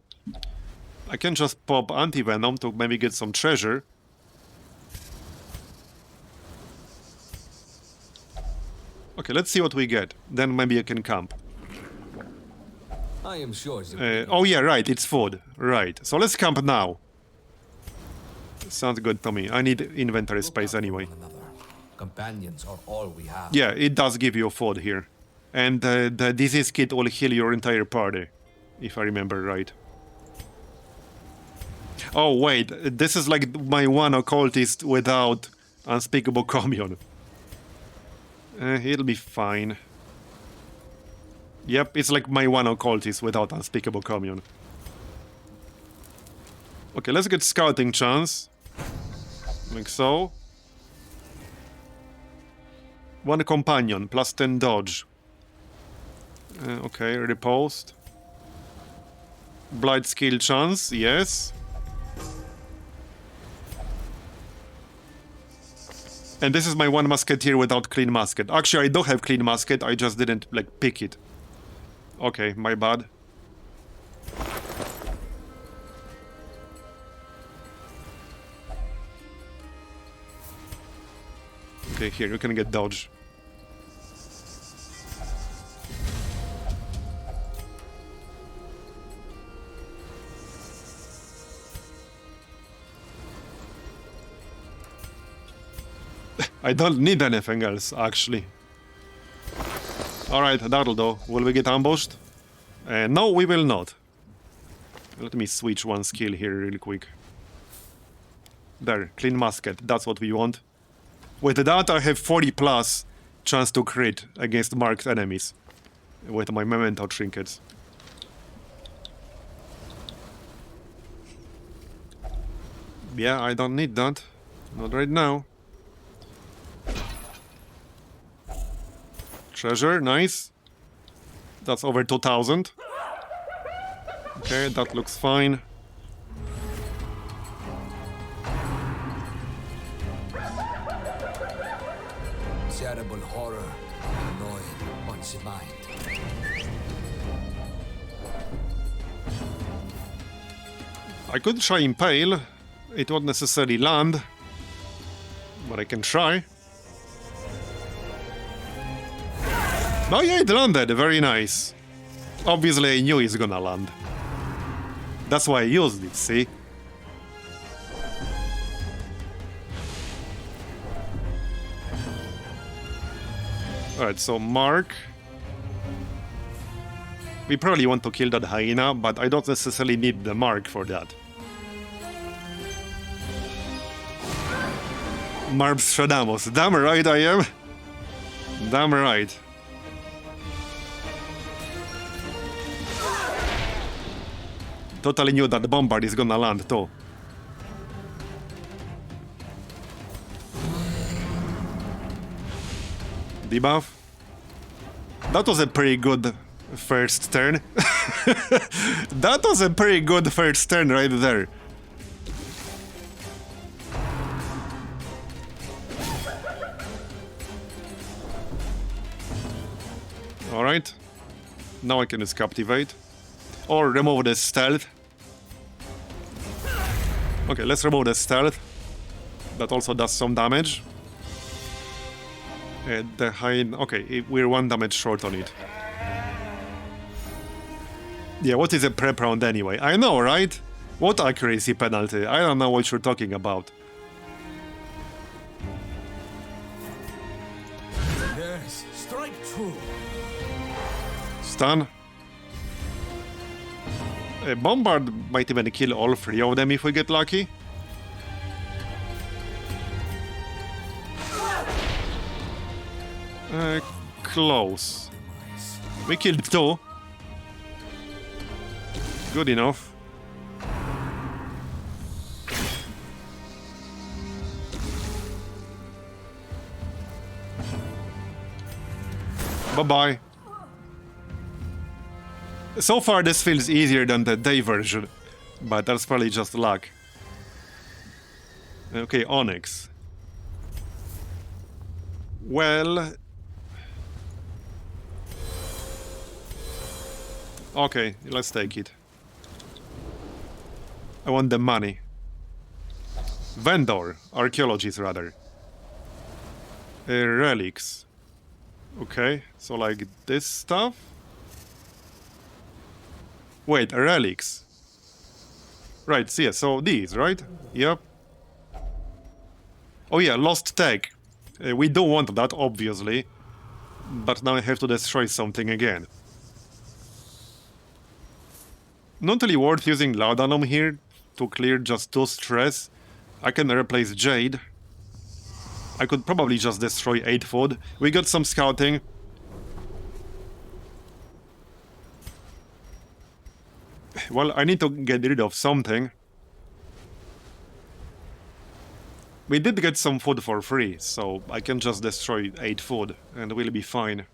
I can just pop anti-venom to maybe get some treasure. Okay, let's see what we get. Then maybe I can camp. I am sure Oh yeah, right, it's food. Right, so let's camp now. Sounds good to me. I need inventory space anyway. Companions are all we have. Yeah, it does give you food here. And the disease kit will heal your entire party, if I remember right. Oh wait, this is like my one occultist without Unspeakable Commune. It'll be fine. Yep, it's like my one occultist without Unspeakable Commune. Okay, let's get scouting chance. Like so. One companion, plus 10 dodge. Okay, riposte. Blight skill chance, yes. And this is my one musketeer without clean musket. Actually, I do have clean musket, I just didn't, like, pick it. Okay, my bad. Okay, here, you can get dodge. I don't need anything else, actually. Alright, that'll do. Will we get ambushed? No, we will not. Let me switch one skill here really quick. There, clean musket. That's what we want. With that, I have 40 plus chance to crit against marked enemies with my memento trinkets. Yeah, I don't need that. Not right now. Treasure, nice. That's over 2,000. Okay, that looks fine. Terrible horror, annoying, once in mind. I could try Impale. It won't necessarily land, but I can try. Oh yeah, it landed. Very nice. Obviously, I knew it's gonna land. That's why I used it, see? Alright, so mark. We probably want to kill that hyena, but I don't necessarily need the mark for that. Marbozir. Damn right I am. Damn right. Totally knew that the bombard is gonna land too. Debuff. That was a pretty good first turn. That was a pretty good first turn right there. Alright. Now I can just captivate. Or remove the stealth. Okay, let's remove the stealth. That also does some damage. The high... Okay, we're 1 damage short on it. Yeah, what is a prep round anyway? I know, right? What accuracy penalty? I don't know what you're talking about. Yes, strike true. Stun. Bombard might even kill all 3 of them if we get lucky. Close. We killed 2. Good enough. Bye-bye. So far this feels easier than the day version, but that's probably just luck. Okay, Onyx. Well... Okay, let's take it. I want the money. Vendor. Archaeologies, rather. Relics. Okay, so like this stuff? Wait, relics. Right, so yeah, so these, right? Yep. Oh yeah, lost tech. We do want that, obviously. But now I have to destroy something again. Not really worth using Laudanum here to clear just 2 stress. I can replace Jade. I could probably just destroy 8 food. We got some scouting. Well, I need to get rid of something. We did get some food for free, so I can just destroy 8 food and we'll be fine.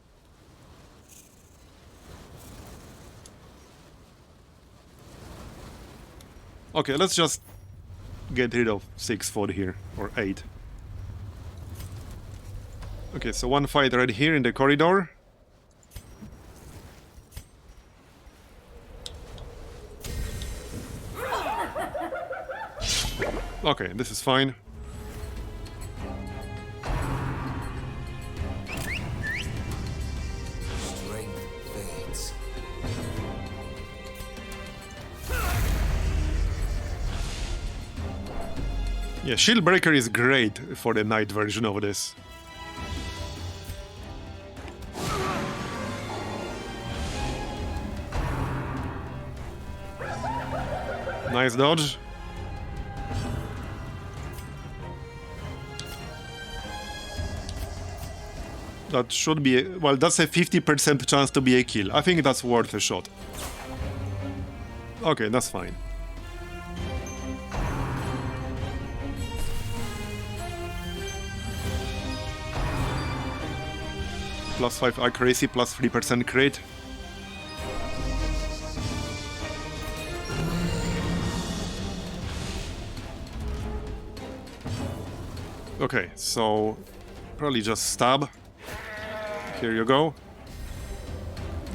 Okay, let's just get rid of 6 food here, or 8. Okay, so 1 fight right here in the corridor. Okay, this is fine. Strength fades. Yeah, Shield Breaker is great for the night version of this. Nice dodge. That should be... well, that's a 50% chance to be a kill. I think that's worth a shot. Okay, that's fine. +5 accuracy, +3% crit. Okay, so probably just stab. Here you go.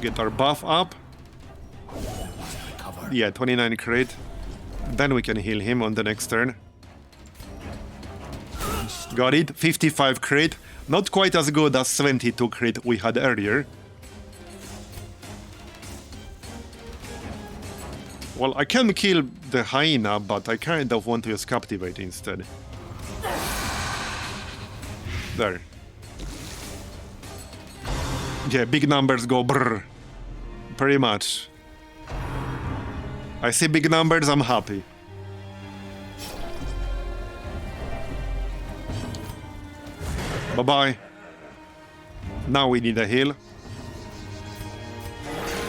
Get our buff up. Yeah, 29 crit. Then we can heal him on the next turn. Got it. 55 crit. Not quite as good as 72 crit we had earlier. Well, I can kill the hyena, but I kind of want to use Captivate instead. There. Yeah, big numbers go brrr. Pretty much. I see big numbers, I'm happy. Bye-bye. Now we need a heal.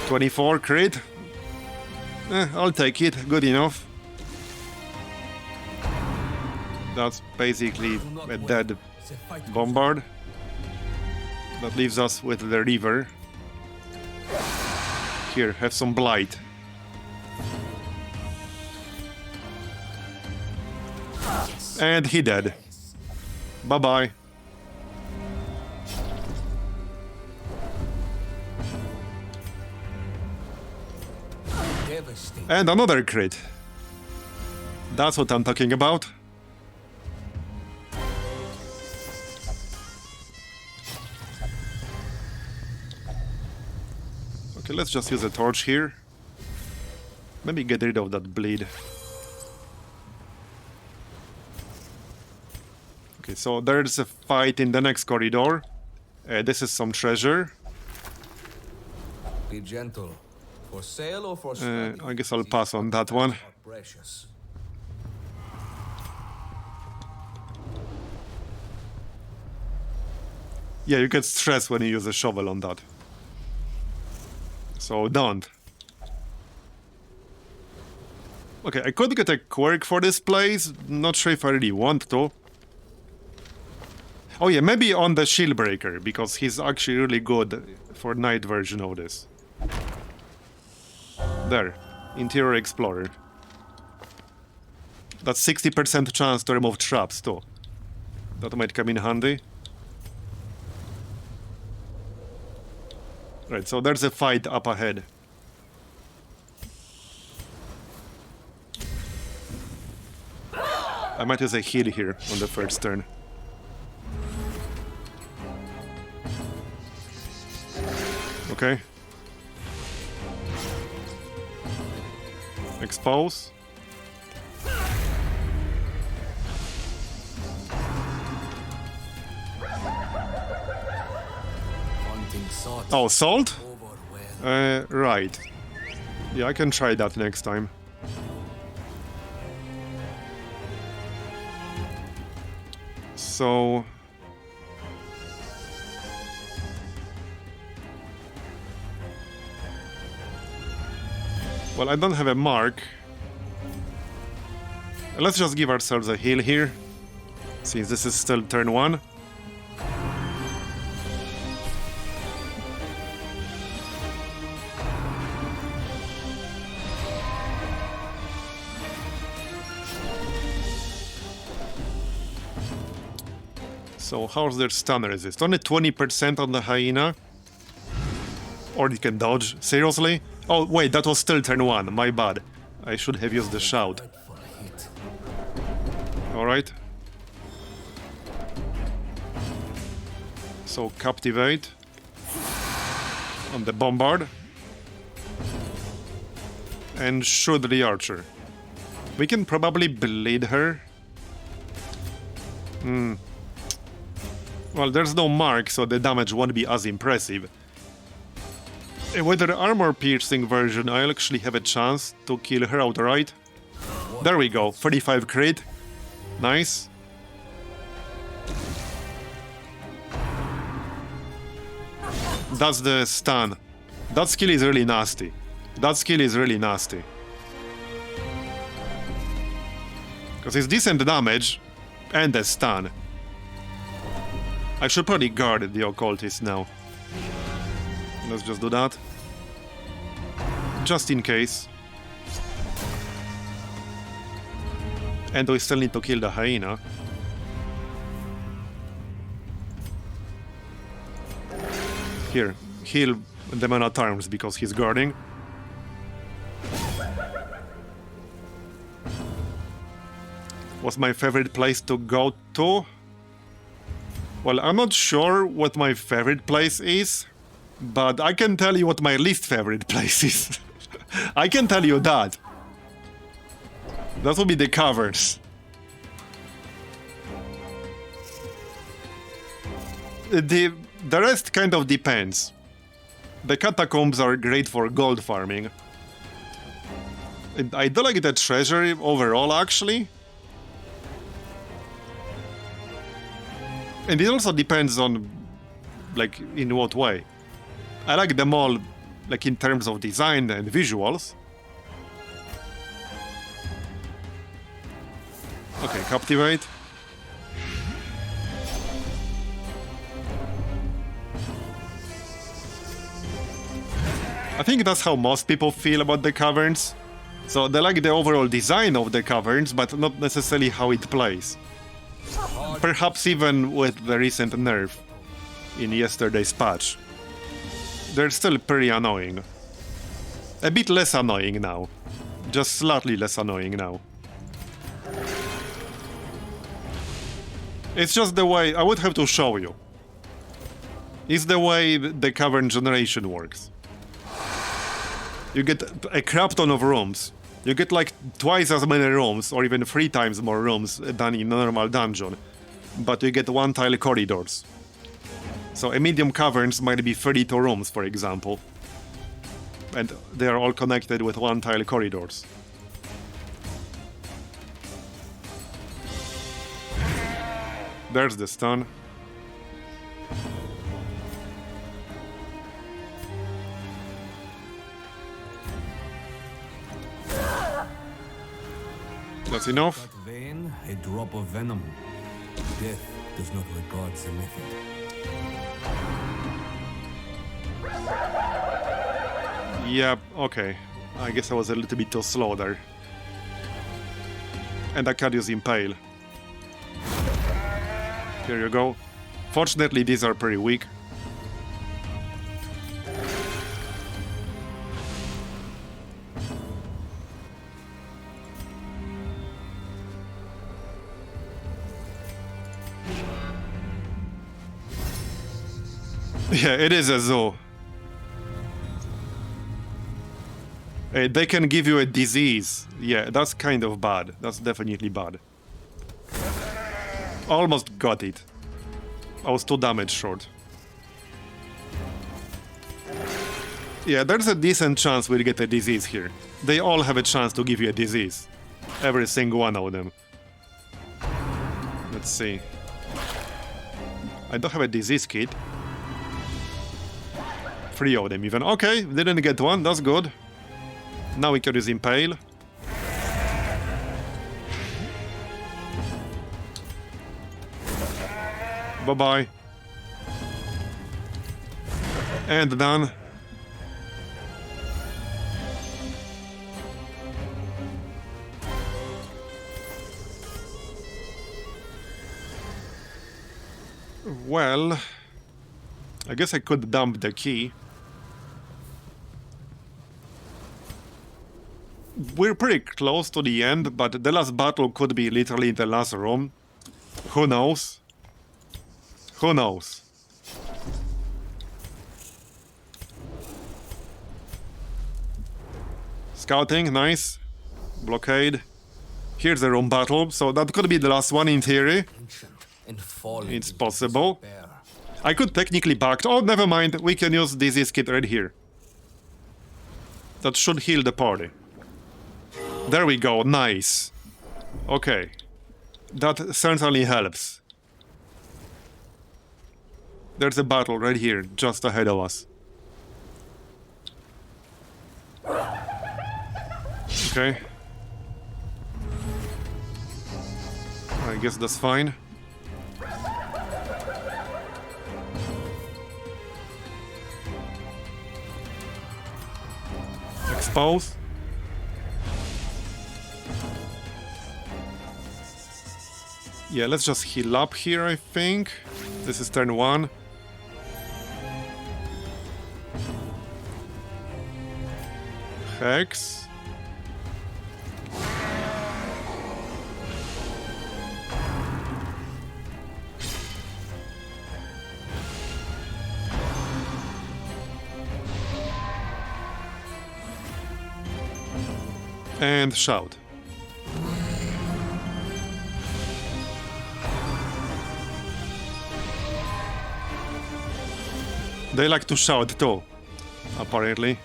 24 crit. I'll take it, good enough. That's basically a dead bombard. That leaves us with the river. Here, have some blight. And he dead. Bye-bye. And another crit. That's what I'm talking about. Okay, let's just use a torch here. Maybe get rid of that bleed. Okay, so there's a fight in the next corridor. This is some treasure. Be gentle. For sale or for study, I guess I'll pass on that one. precious. Yeah, you get stressed when you use a shovel on that. So don't. Okay, I could get a quirk for this place. Not sure if I really want to. Oh yeah, maybe on the shield breaker, because he's actually really good for night version of this. There, Interior Explorer. That's 60% chance to remove traps too. That might come in handy. Right, so there's a fight up ahead. I might use a heal here on the first turn. Okay. Expose. Oh, salt? Right. Yeah, I can try that next time. So... well, I don't have a mark. Let's just give ourselves a heal here, since this is still turn 1. So how's their stun resist? Only 20% on the hyena. Or it can dodge. Seriously? Oh wait, that was still turn 1, my bad. I should have used the shout. Alright. So captivate on the bombard. And shoot the archer. We can probably bleed her. Well, there's no mark, so the damage won't be as impressive. With the armor-piercing version, I'll actually have a chance to kill her outright. There we go, 35 crit. Nice. That's the stun. That skill is really nasty. That skill is really nasty. Because it's decent damage and a stun. I should probably guard the occultist now. Let's just do that. Just in case. And we still need to kill the hyena. Here, heal the man at arms because he's guarding. What's my favorite place to go to? Well, I'm not sure what my favorite place is, but I can tell you what my least favorite place is. I can tell you that. That will be the Caverns. The rest kind of depends. The Catacombs are great for gold farming. I do like the Treasury overall, actually. And it also depends on, like, in what way. I like them all, like, in terms of design and visuals. Okay, captivate. I think that's how most people feel about the Caverns. So they like the overall design of the Caverns, but not necessarily how it plays. Perhaps even with the recent nerf in yesterday's patch. They're still pretty annoying. A bit less annoying now. Just slightly less annoying now. It's just the way... I would have to show you. It's the way the Cavern generation works. You get a crap ton of rooms. You get like twice as many rooms, or even 3 times more rooms than in a normal dungeon. But you get one-tile corridors. So a medium caverns might be 32 rooms, for example. And they are all connected with one-tile corridors. There's the stun. That's enough. That vein, a drop of venom. Death does not regard the method. Yeah, okay. I guess I was a little bit too slow there. And I can't use Impale. Here you go. Fortunately, these are pretty weak. Yeah, it is a zoo. They can give you a disease. Yeah, that's kind of bad. That's definitely bad. Almost got it. I was 2 damage short. Yeah, there's a decent chance we'll get a disease here. They all have a chance to give you a disease. Every single one of them. Let's see. I don't have a disease kit. 3 of them even. Okay, didn't get one, that's good. Now we can use Impale. Bye-bye. And done. Well, I guess I could dump the key. We're pretty close to the end, but the last battle could be literally in the last room. Who knows? Who knows? Scouting, nice. Blockade. Here's the room battle, so that could be the last one in theory. It's possible. I could technically back... Oh, never mind. We can use disease kit right here. That should heal the party. There we go. Nice. Okay. That certainly helps. There's a battle right here, just ahead of us. Okay. I guess that's fine. Expose. Yeah, let's just heal up here, I think. This is turn 1. Hex. And shout. They like to shout too, apparently.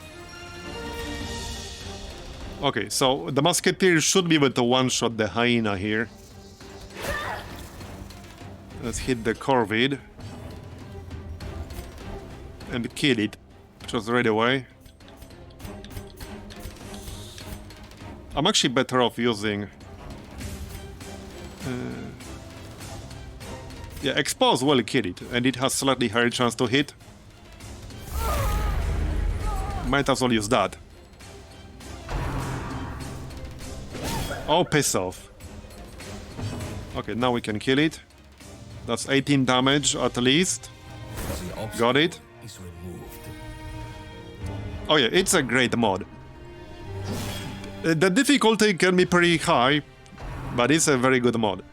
Okay, so the musketeer should be able to one-shot the hyena here. Let's hit the corvid. And kill it, just right away. I'm actually better off using... yeah, expose will kill it, and it has slightly higher chance to hit. Might as well use that. Oh, piss off. Okay, now we can kill it. That's 18 damage at least. Got it. Oh yeah, it's a great mod. The difficulty can be pretty high, but it's a very good mod.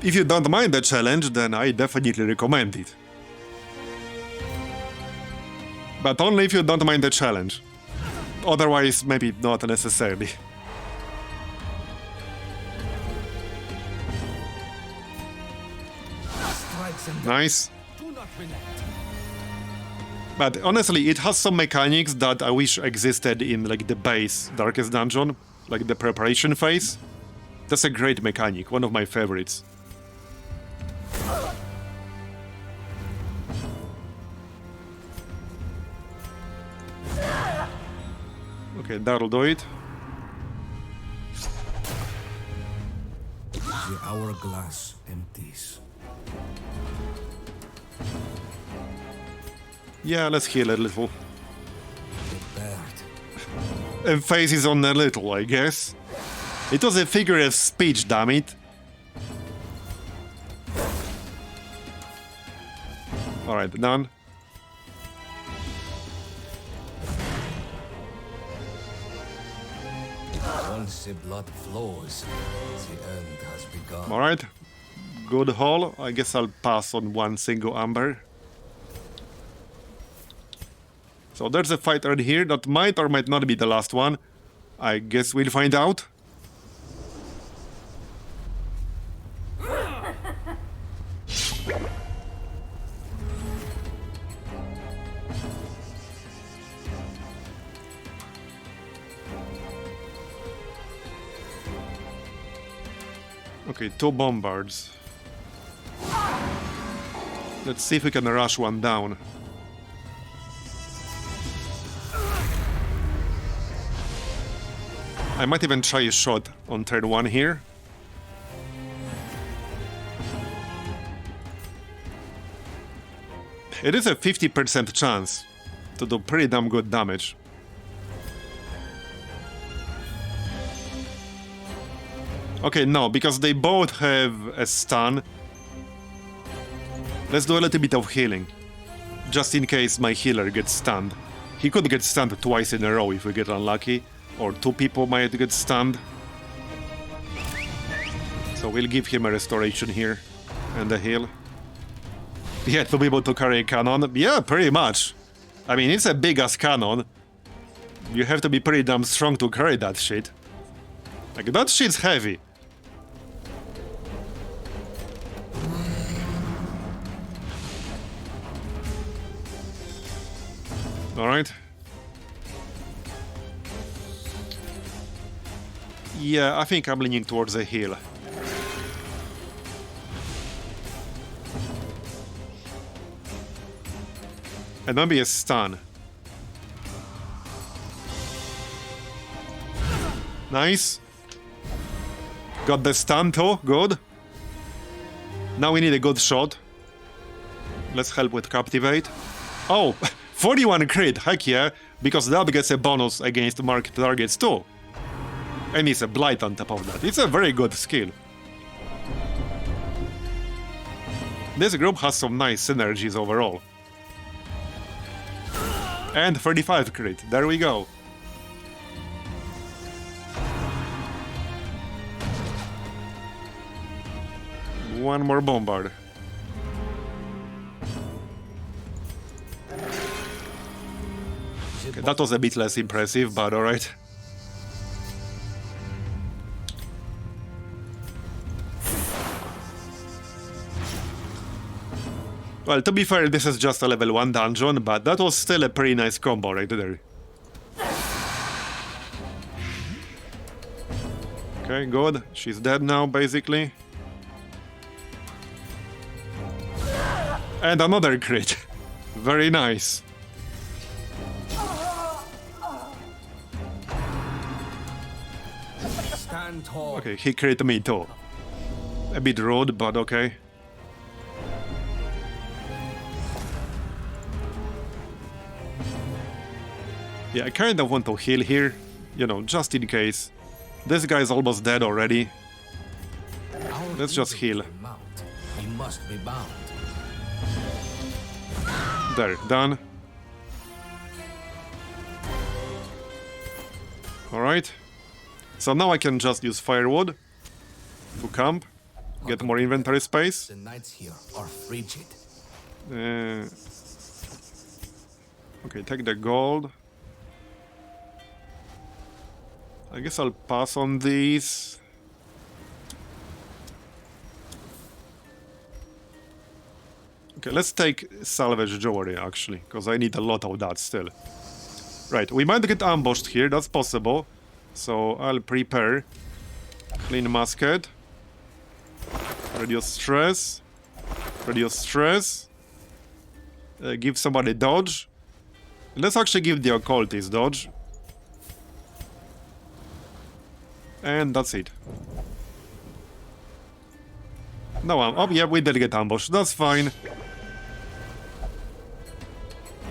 If you don't mind the challenge, then I definitely recommend it. But only if you don't mind the challenge. Otherwise, maybe not necessarily. Nice. But honestly, it has some mechanics that I wish existed in like the base Darkest Dungeon, like the preparation phase. That's a great mechanic, one of my favorites. Okay, that'll do it. The hourglass empties. Yeah, let's heal a little. Emphasis on a little, I guess. It was a figure of speech, damn it. Alright, done. Once the blood flows, the end has begun. Alright. Good haul. I guess I'll pass on one single amber. So there's a fight right here that might or might not be the last one. I guess we'll find out. Okay, 2 bombards. Let's see if we can rush one down. I might even try a shot on turn 1 here. It is a 50% chance to do pretty damn good damage. Okay, no, because they both have a stun. Let's do a little bit of healing. Just in case my healer gets stunned. He could get stunned twice in a row if we get unlucky. Or 2 people might get stunned. So we'll give him a restoration here. And a heal. Yeah, to be able to carry a cannon. Yeah, pretty much. I mean, it's a big-ass cannon. You have to be pretty damn strong to carry that shit. Like, that shit's heavy. Alright. Yeah, I think I'm leaning towards a heal. And maybe a stun. Nice. Got the stun too, good. Now we need a good shot. Let's help with Captivate. Oh, 41 crit, heck yeah, because that gets a bonus against marked targets too. And it's a Blight on top of that. It's a very good skill. This group has some nice synergies overall. And 35 crit, there we go. One more bombard. Okay, that was a bit less impressive, but alright. Well, to be fair, this is just a level 1 dungeon, but that was still a pretty nice combo right there. Okay, good. She's dead now, basically. And another crit. Very nice. Stand tall. Okay, he crit me too. A bit rude, but okay. Yeah, I kind of want to heal here, you know, just in case. This guy's almost dead already. Let's just heal. He must be bound. There, done. Alright. So now I can just use firewood to camp, get more inventory space. The nights here are frigid. Okay, take the gold. I guess I'll pass on these. Okay, let's take salvage jewelry actually, because I need a lot of that still. Right, we might get ambushed here, that's possible. So I'll prepare. Clean musket. Reduce stress. Reduce stress. Give somebody dodge. Let's actually give the occultist dodge. And that's it. No, oh yeah, we did get ambushed, that's fine.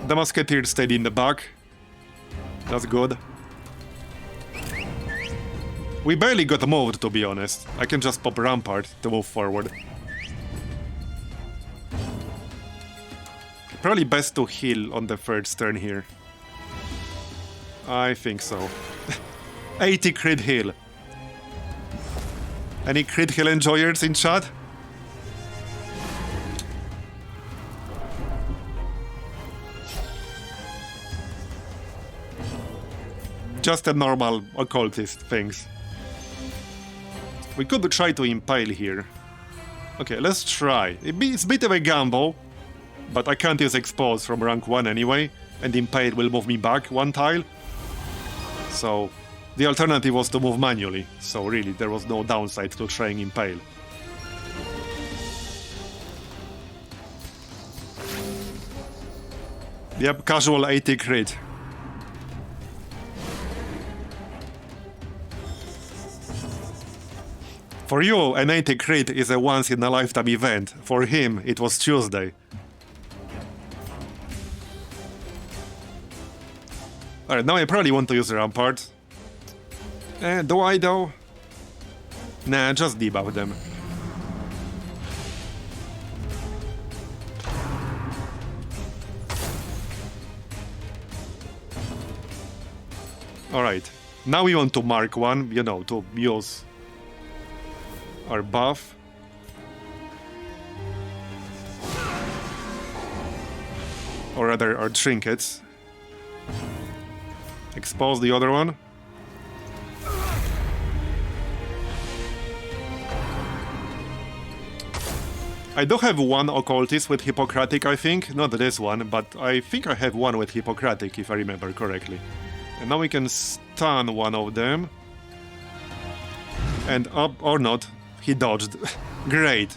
The musketeer stayed in the back. That's good. We barely got moved, to be honest. I can just pop Rampart to move forward. Probably best to heal on the first turn here. I think so. 80 crit heal. Any crit heal enjoyers in chat? Just a normal occultist things. We could try to impale here. Okay, let's try. It's a bit of a gamble, but I can't use expose from rank 1 anyway, and impale will move me back 1 tile. So the alternative was to move manually, so really there was no downside to trying impale. Yep, casual 80 crit. For you, an 80 crit is a once-in-a-lifetime event. For him, it was Tuesday. Alright, now I probably want to use Rampart. Do I though? Nah, just debuff them. Alright, now we want to mark one, you know, to use our buff. Or rather, our trinkets. Expose the other one. I do have one occultist with Hippocratic, I think. Not this one, but I think I have one with Hippocratic, if I remember correctly. And now we can stun one of them. And up or not, he dodged. Great.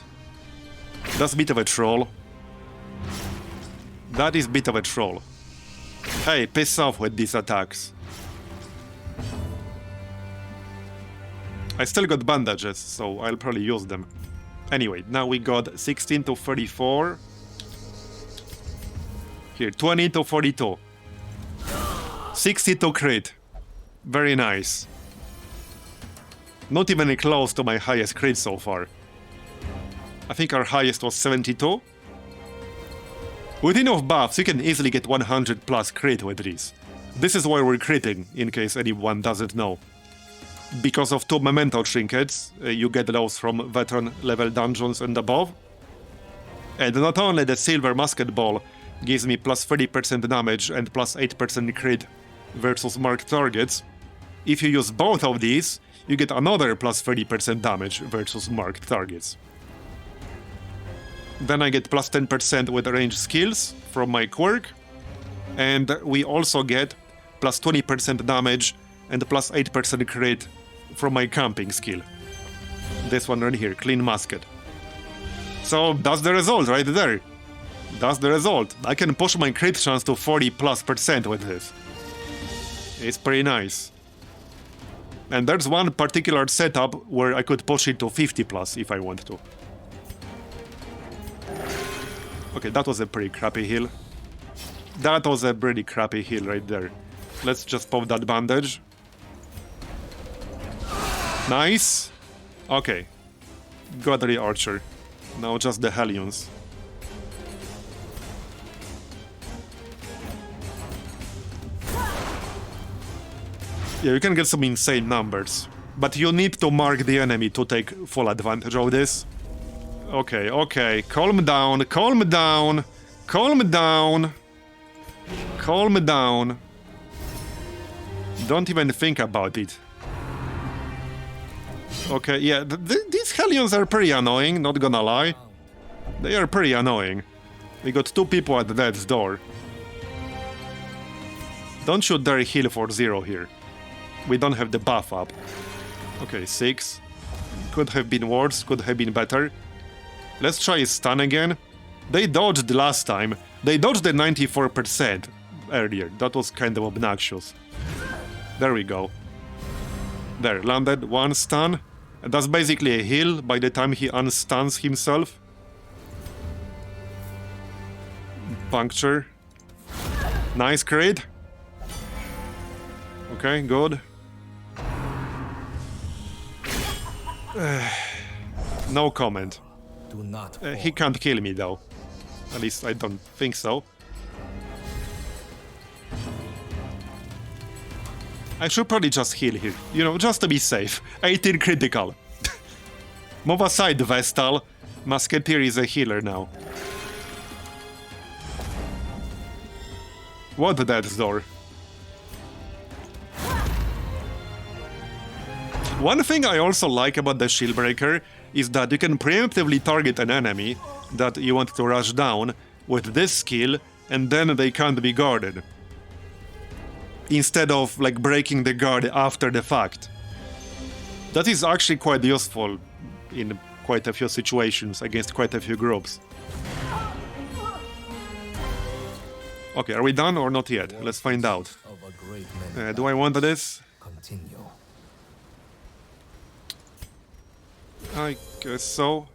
That's a bit of a troll. That is a bit of a troll. Hey, piss off with these attacks. I still got bandages, so I'll probably use them. Anyway, now we got 16 to 34. Here, 20 to 42. 60 to crit. Very nice. Not even close to my highest crit so far. I think our highest was 72. With enough buffs, you can easily get 100 plus crit with these. This is why we're critting, in case anyone doesn't know. Because of 2 memento trinkets, you get those from veteran level dungeons and above. And not only the silver musket ball gives me plus 30% damage and plus 8% crit versus marked targets, if you use both of these, you get another plus 30% damage versus marked targets. Then I get plus 10% with ranged skills from my quirk, and we also get plus 20% damage and plus 8% crit from my camping skill. This one right here, clean musket. So that's the result right there. That's the result. I can push my crit chance to 40+% with this. It's pretty nice. And there's one particular setup where I could push it to 50+ if I want to. Okay, that was a pretty crappy heal. That was a pretty crappy heal right there. Let's just pop that bandage. Nice. Okay. Got the archer. Now just the Hellions. Yeah, you can get some insane numbers. But you need to mark the enemy to take full advantage of this. Okay, okay. Calm down, calm down, calm down. Calm down. Don't even think about it. Okay, yeah, these Hellions are pretty annoying, not gonna lie. They are pretty annoying. We got 2 people at death's door. Don't you dare heal for 0 here. We don't have the buff up. Okay, 6. Could have been worse, could have been better. Let's try stun again. They dodged last time. They dodged the 94% earlier. That was kind of obnoxious. There we go. There, landed 1 stun. And that's basically a heal by the time he unstuns himself. Puncture. Nice crit. Okay, good. No comment. Do not. He can't kill me though. At least I don't think so. I should probably just heal here, you know, just to be safe. 18 critical. Move aside, Vestal. Musketeer is a healer now. What death's door? One thing I also like about the Shieldbreaker is that you can preemptively target an enemy that you want to rush down with this skill, and then they can't be guarded. Instead of, like, breaking the guard after the fact. That is actually quite useful in quite a few situations against quite a few groups. Okay, are we done or not yet? Let's find out. Do I want this? Continue. I guess so.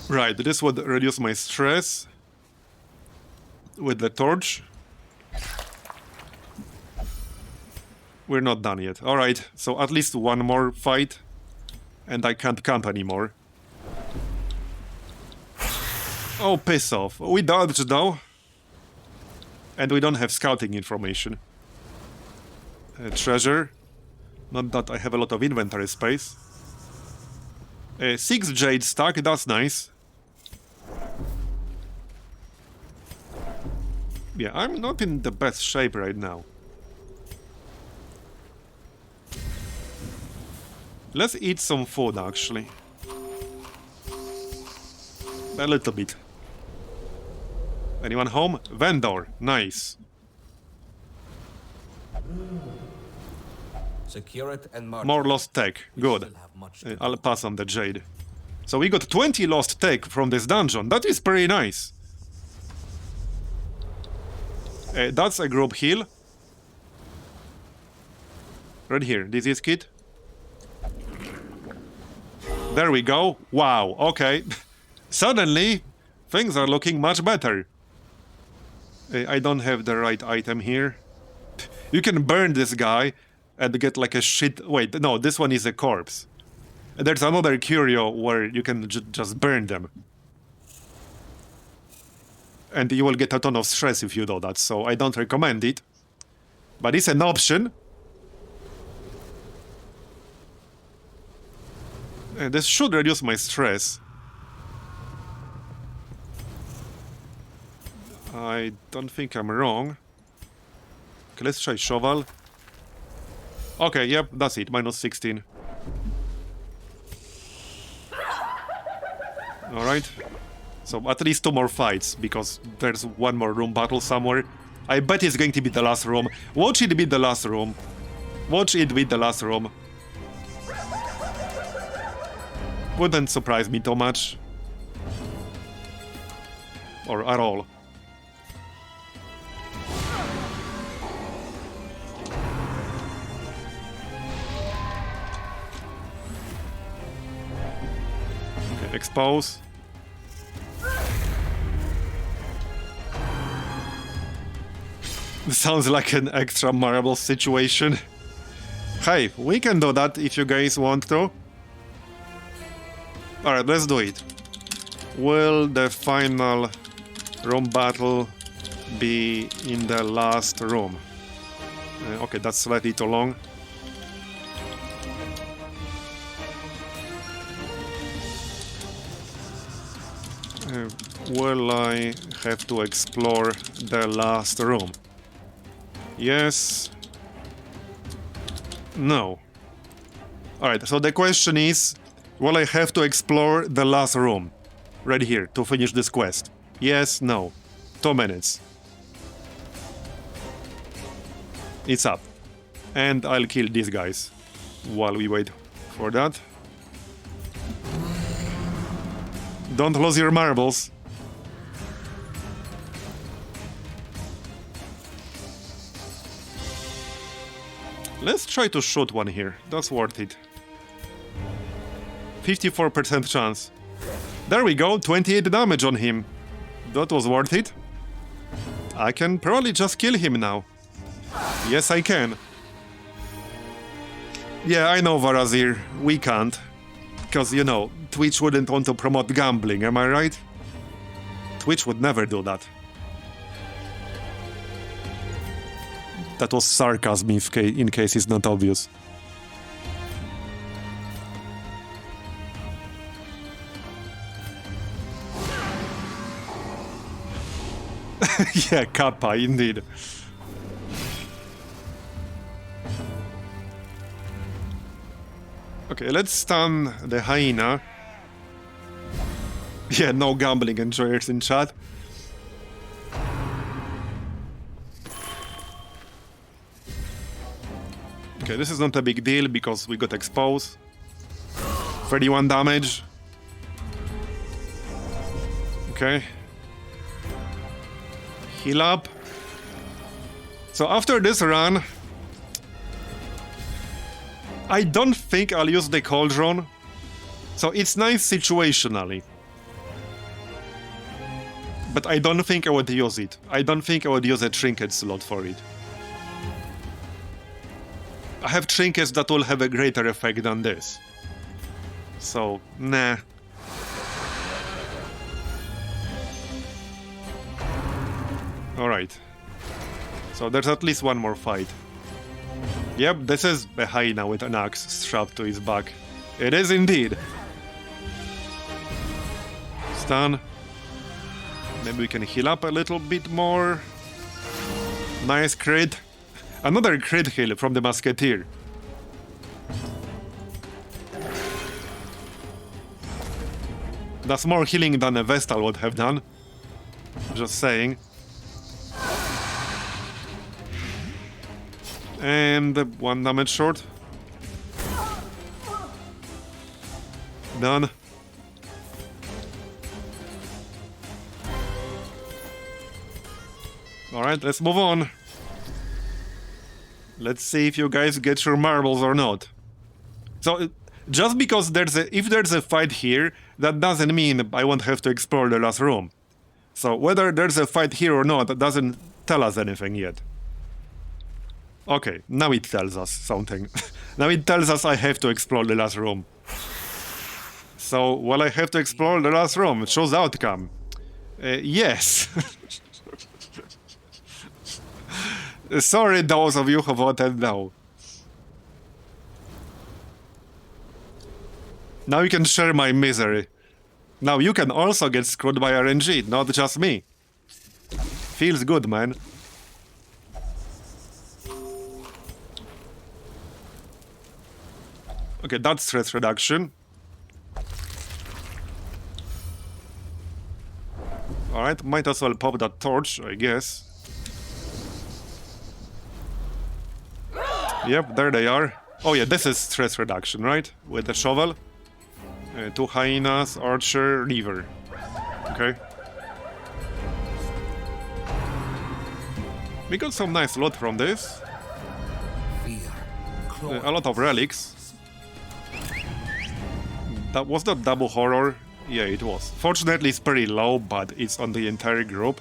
Right, this would reduce my stress with the torch. We're not done yet. Alright, so at least one more fight, and I can't camp anymore. Oh, piss off. We dodged though. And we don't have scouting information. Treasure. Not that I have a lot of inventory space. 6 jade stack, that's nice. Yeah, I'm not in the best shape right now. Let's eat some food, actually. A little bit. Anyone home? Vendor, nice. Secure it and mark. More lost tech. Good. Still have much to I'll pass on the jade. So we got 20 lost tech from this dungeon. That is pretty nice. That's a group heal. Right here. Disease kit. There we go. Wow. Okay. Suddenly, things are looking much better. I don't have the right item here. You can burn this guy and get like a shit... Wait, no, this one is a corpse. There's another curio where you can just burn them. And you will get a ton of stress if you do that, so I don't recommend it. But it's an option. This should reduce my stress. I don't think I'm wrong. Okay, let's try shovel. Okay, yep, that's it, minus 16. Alright. So at least 2 more fights, because there's one more room battle somewhere. I bet it's going to be the last room. Watch it be the last room. Watch it be the last room. Wouldn't surprise me too much. Or at all. Okay, expose. Sounds like an extra marble situation. Hey, we can do that if you guys want to. Alright, let's do it. Will the final room battle be in the last room? Okay, that's slightly too long. Will I have to explore the last room? Yes. No. Alright, so the question is, will I have to explore the last room? Right here, to finish this quest. Yes, no. 2 minutes. It's up. And I'll kill these guys while we wait for that. Don't lose your marbles. Let's try to shoot one here. That's worth it. 54% chance. There we go, 28 damage on him. That was worth it. I can probably just kill him now. Yes, I can. Yeah, I know, Varazir. We can't. Because, you know, Twitch wouldn't want to promote gambling, am I right? Twitch would never do that. That was sarcasm in case it's not obvious. Yeah, Kappa, indeed. Okay, let's stun the hyena. Yeah, no gambling enjoyers in chat. Okay, this is not a big deal because we got exposed. 31 damage. Okay. Heal up. So after this run, I don't think I'll use the cauldron. So it's nice situationally. But I don't think I would use it. I don't think I would use a trinket slot for it. I have trinkets that will have a greater effect than this. So, nah. Alright. So there's at least one more fight. Yep, this is a hyena with an axe strapped to his back. It is indeed. Stun. Maybe we can heal up a little bit more. Nice crit. Another crit heal from the Musketeer. That's more healing than a Vestal would have done. Just saying. And 1 damage short. Done. Alright, let's move on. Let's see if you guys get your marbles or not. So, just because if there's a fight here, that doesn't mean I won't have to explore the last room. So, whether there's a fight here or not, doesn't tell us anything yet. Okay, now it tells us something. Now it tells us I have to explore the last room. So, well, I have to explore the last room. It shows outcome. Yes. Sorry, those of you who voted no. Now you can share my misery. Now you can also get screwed by RNG, not just me. Feels good, man. Okay, that's stress reduction. Alright, might as well pop that torch, I guess. Yep, there they are. Oh yeah, this is stress reduction, right? With the shovel. 2 hyenas, archer, reaver. Okay. We got some nice loot from this. A lot of relics. That was that double horror? Yeah, it was. Fortunately, it's pretty low, but it's on the entire group.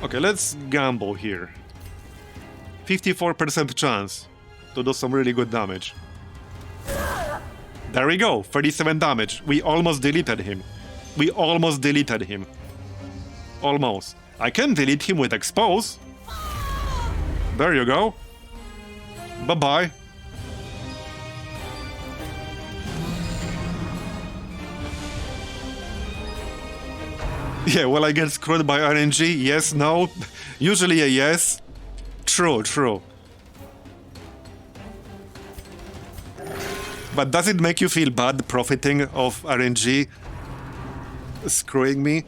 Okay, let's gamble here. 54% chance to do some really good damage. There we go, 37 damage. We almost deleted him. We almost deleted him. Almost. I can delete him with expose. There you go. Bye-bye. Yeah, will I get screwed by RNG? Yes, no? Usually a yes. True, true. But does it make you feel bad profiting of RNG screwing me?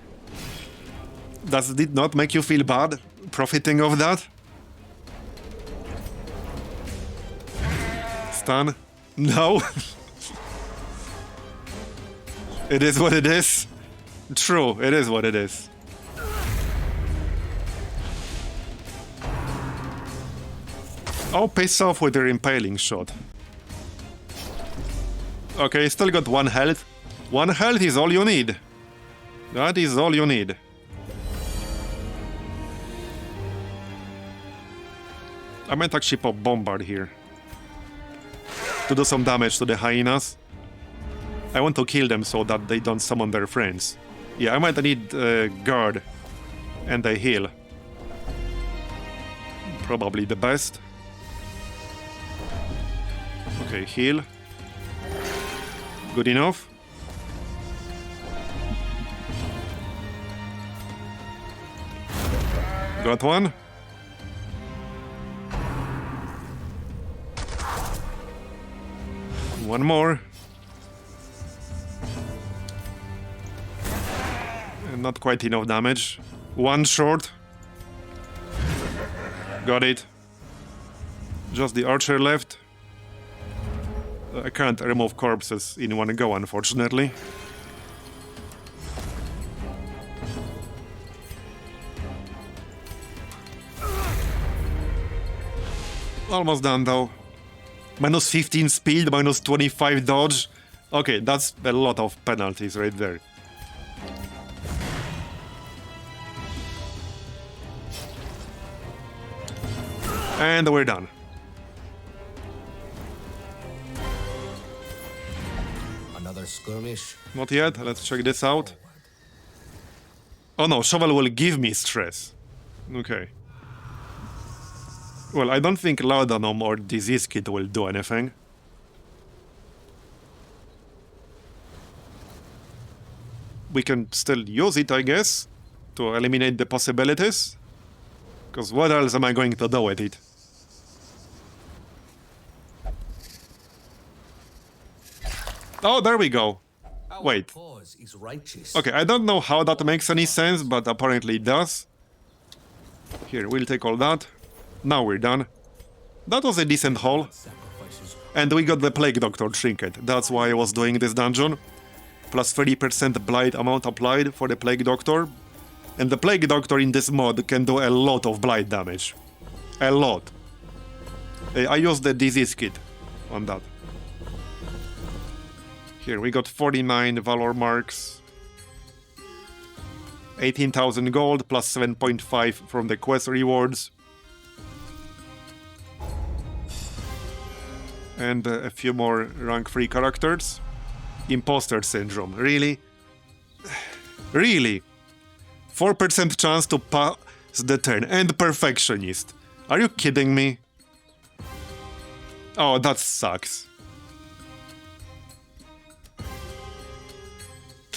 Does it not make you feel bad profiting of that? Stun? No? It is what it is. True, it is what it is. Oh, piss off with your impaling shot. Okay, still got 1 health. 1 health is all you need. That is all you need. I might actually pop Bombard here. To do some damage to the hyenas. I want to kill them so that they don't summon their friends. Yeah, I might need guard and a heal. Probably the best. Okay, heal. Good enough. Got 1. One more. And not quite enough damage. 1 short. Got it. Just the archer left. I can't remove corpses in one go, unfortunately. Almost done, though. Minus 15 speed, minus 25 dodge. Okay, that's a lot of penalties right there. And we're done. Another skirmish. Not yet. Let's check this out. Oh no, shovel will give me stress. Okay. Well, I don't think Laudanum or Disease Kit will do anything. We can still use it, I guess, to eliminate the possibilities. Because what else am I going to do with it? Oh, there we go. Wait. Cause is righteous. Okay, I don't know how that makes any sense, but apparently it does. Here, we'll take all that. Now we're done. That was a decent haul. Sacrifices. And we got the Plague Doctor trinket. That's why I was doing this dungeon. Plus 30% blight amount applied for the Plague Doctor. And the Plague Doctor in this mod can do a lot of blight damage. A lot. I used the disease kit on that. Here, we got 49 Valor marks. 18,000 gold plus 7.5 from the quest rewards. And a few more rank 3 characters. Imposter syndrome, really? Really? 4% chance to pass the turn, and perfectionist. Are you kidding me? Oh, that sucks.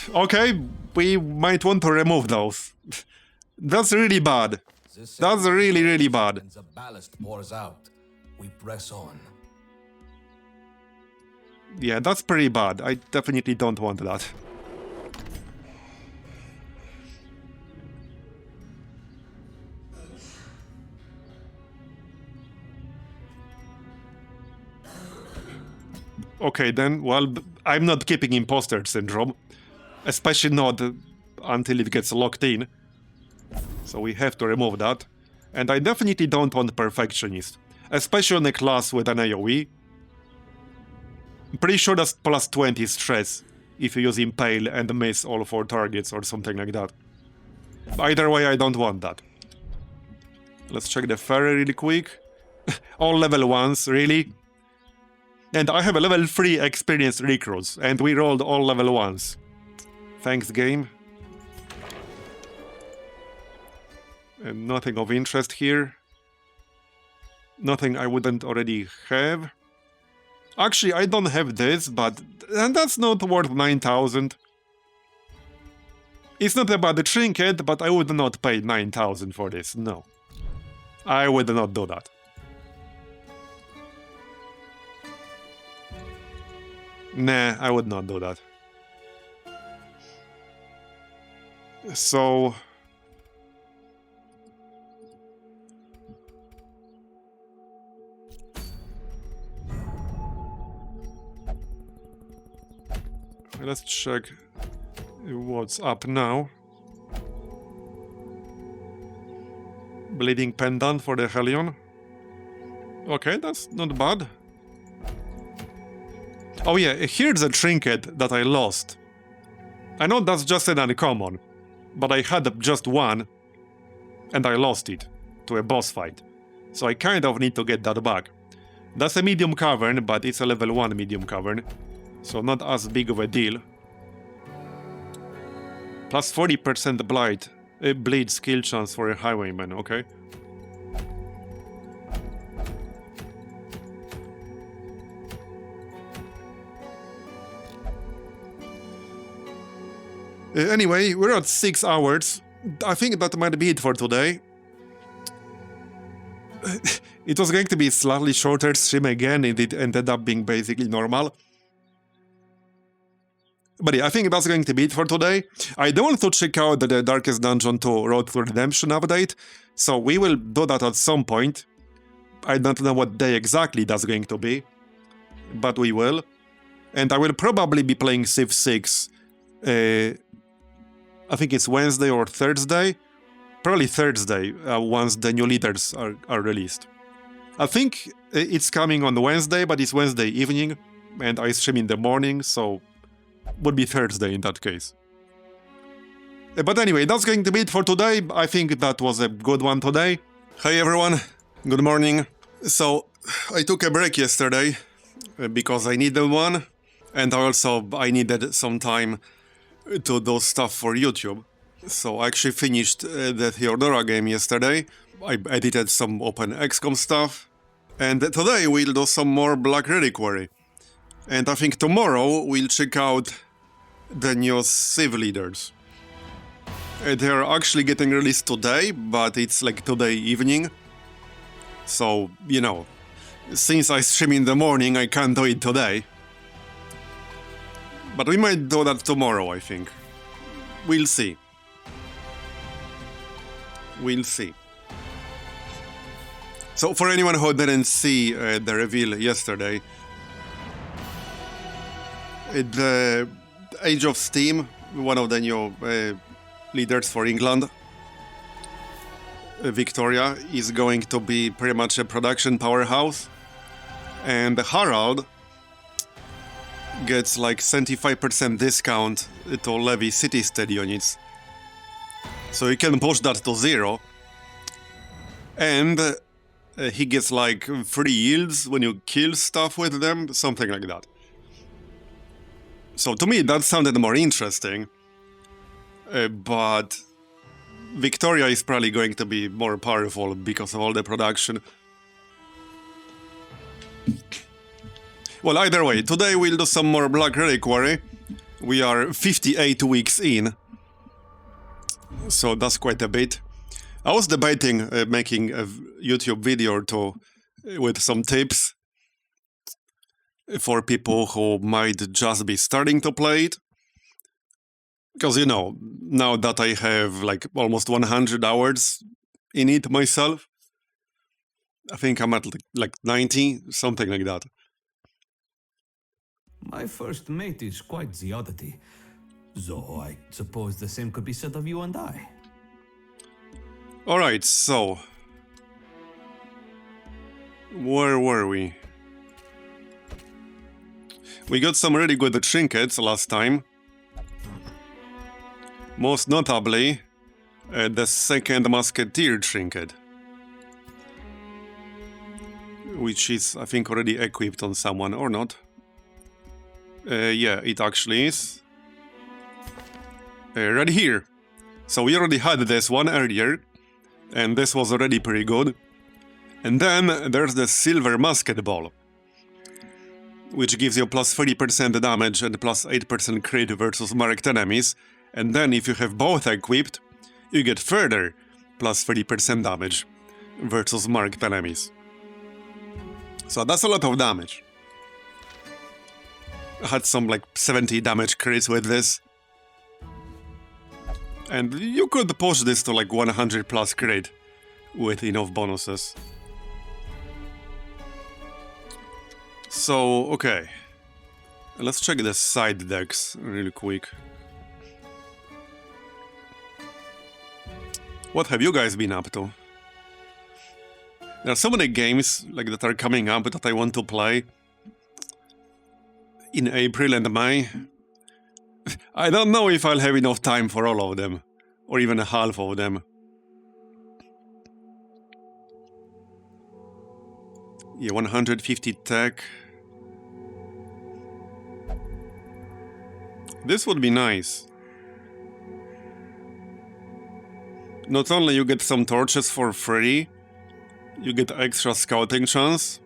Okay, we might want to remove those. That's really bad. That's really, really bad. And the ballast pours out. We press on. Yeah, that's pretty bad. I definitely don't want that. Okay, then, well, I'm not keeping imposter syndrome. Especially not until it gets locked in. So we have to remove that. And I definitely don't want perfectionist. Especially on a class with an AoE. I'm pretty sure that's plus 20 stress if you use Impale and miss all 4 targets or something like that. Either way, I don't want that. Let's check the ferry really quick. All level 1s, really? And I have a level 3 experienced recruits, and we rolled all level 1s. Thanks, game. And nothing of interest here. Nothing I wouldn't already have. Actually, I don't have this, but... And that's not worth 9,000. It's not about the trinket, but I would not pay 9,000 for this, no. I would not do that. Nah, I would not do that. So... Let's check what's up now. Bleeding Pendant for the Hellion. Okay, that's not bad. Oh yeah, here's a trinket that I lost. I know that's just an uncommon, but I had just one, and I lost it to a boss fight. So I kind of need to get that back. That's a medium cavern, but it's a level 1 medium cavern. So not as big of a deal. Plus 40% blight. Bleed skill chance for a highwayman, okay. Anyway, we're at 6 hours. I think that might be it for today. It was going to be a slightly shorter stream again, and it ended up being basically normal. But yeah, I think that's going to be it for today. I do want to check out the Darkest Dungeon 2 Road to Redemption update, so we will do that at some point. I don't know what day exactly that's going to be, but we will. And I will probably be playing Civ 6, I think it's Wednesday or Thursday. Probably Thursday, once the new leaders are released. I think it's coming on Wednesday, but it's Wednesday evening, and I stream in the morning, so... would be Thursday in that case. But anyway, that's going to be it for today. I think that was a good one today. Hey everyone, good morning. So, I took a break yesterday because I needed one, and also I needed some time to do stuff for YouTube. So I actually finished the Theodora game yesterday. I edited some Open XCOM stuff, and today we'll do some more Black Reliquary. And I think tomorrow we'll check out the new Civ leaders. They're actually getting released today, but it's like today evening. So, you know, since I stream in the morning, I can't do it today. But we might do that tomorrow, I think. We'll see. We'll see. So for anyone who didn't see the reveal yesterday, the Age of Steam, one of the new leaders for England, Victoria, is going to be pretty much a production powerhouse, and Harald gets like 75% discount to levy city-state units. So you can push that to 0, and he gets like free yields when you kill stuff with them, something like that. So to me that sounded more interesting, but Victoria is probably going to be more powerful because of all the production. Well, either way, today we'll do some more Black Reliquary. We are 58 weeks in, so that's quite a bit. I was debating making a YouTube video or two with some tips for people who might just be starting to play it. Because, you know, now that I have like almost 100 hours in it myself, I think I'm at like 90, something like that. My first mate is quite the oddity, though I suppose the same could be said of you and I. Alright, so... where were we? We got some really good trinkets last time. Most notably, the second Musketeer trinket. Which is, I think, already equipped on someone, or not. Yeah, it actually is. Right here. So we already had this one earlier, and this was already pretty good. And then there's the Silver Musket Ball, which gives you plus 30% damage and plus 8% crit versus marked enemies. And then if you have both equipped, you get further plus 30% damage versus marked enemies. So that's a lot of damage. I had some like 70 damage crits with this. And you could push this to like 100 plus crit with enough bonuses. So, okay. Let's check the side decks really quick. What have you guys been up to? There are so many games like that are coming up that I want to play in April and May. I don't know if I'll have enough time for all of them, or even half of them. Yeah, 150 tech. This would be nice. Not only you get some torches for free, you get extra scouting chance.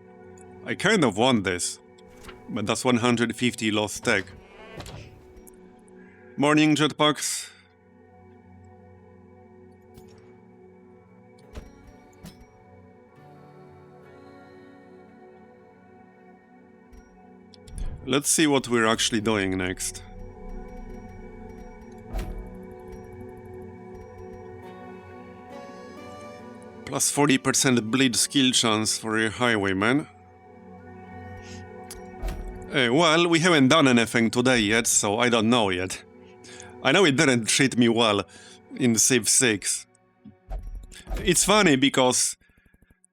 I kind of want this, but that's 150 lost tech. Morning, jetpacks. Let's see what we're actually doing next. Plus 40% bleed skill chance for a highwayman. Well, we haven't done anything today yet, so I don't know yet. I know it didn't treat me well in Civ 6. It's funny because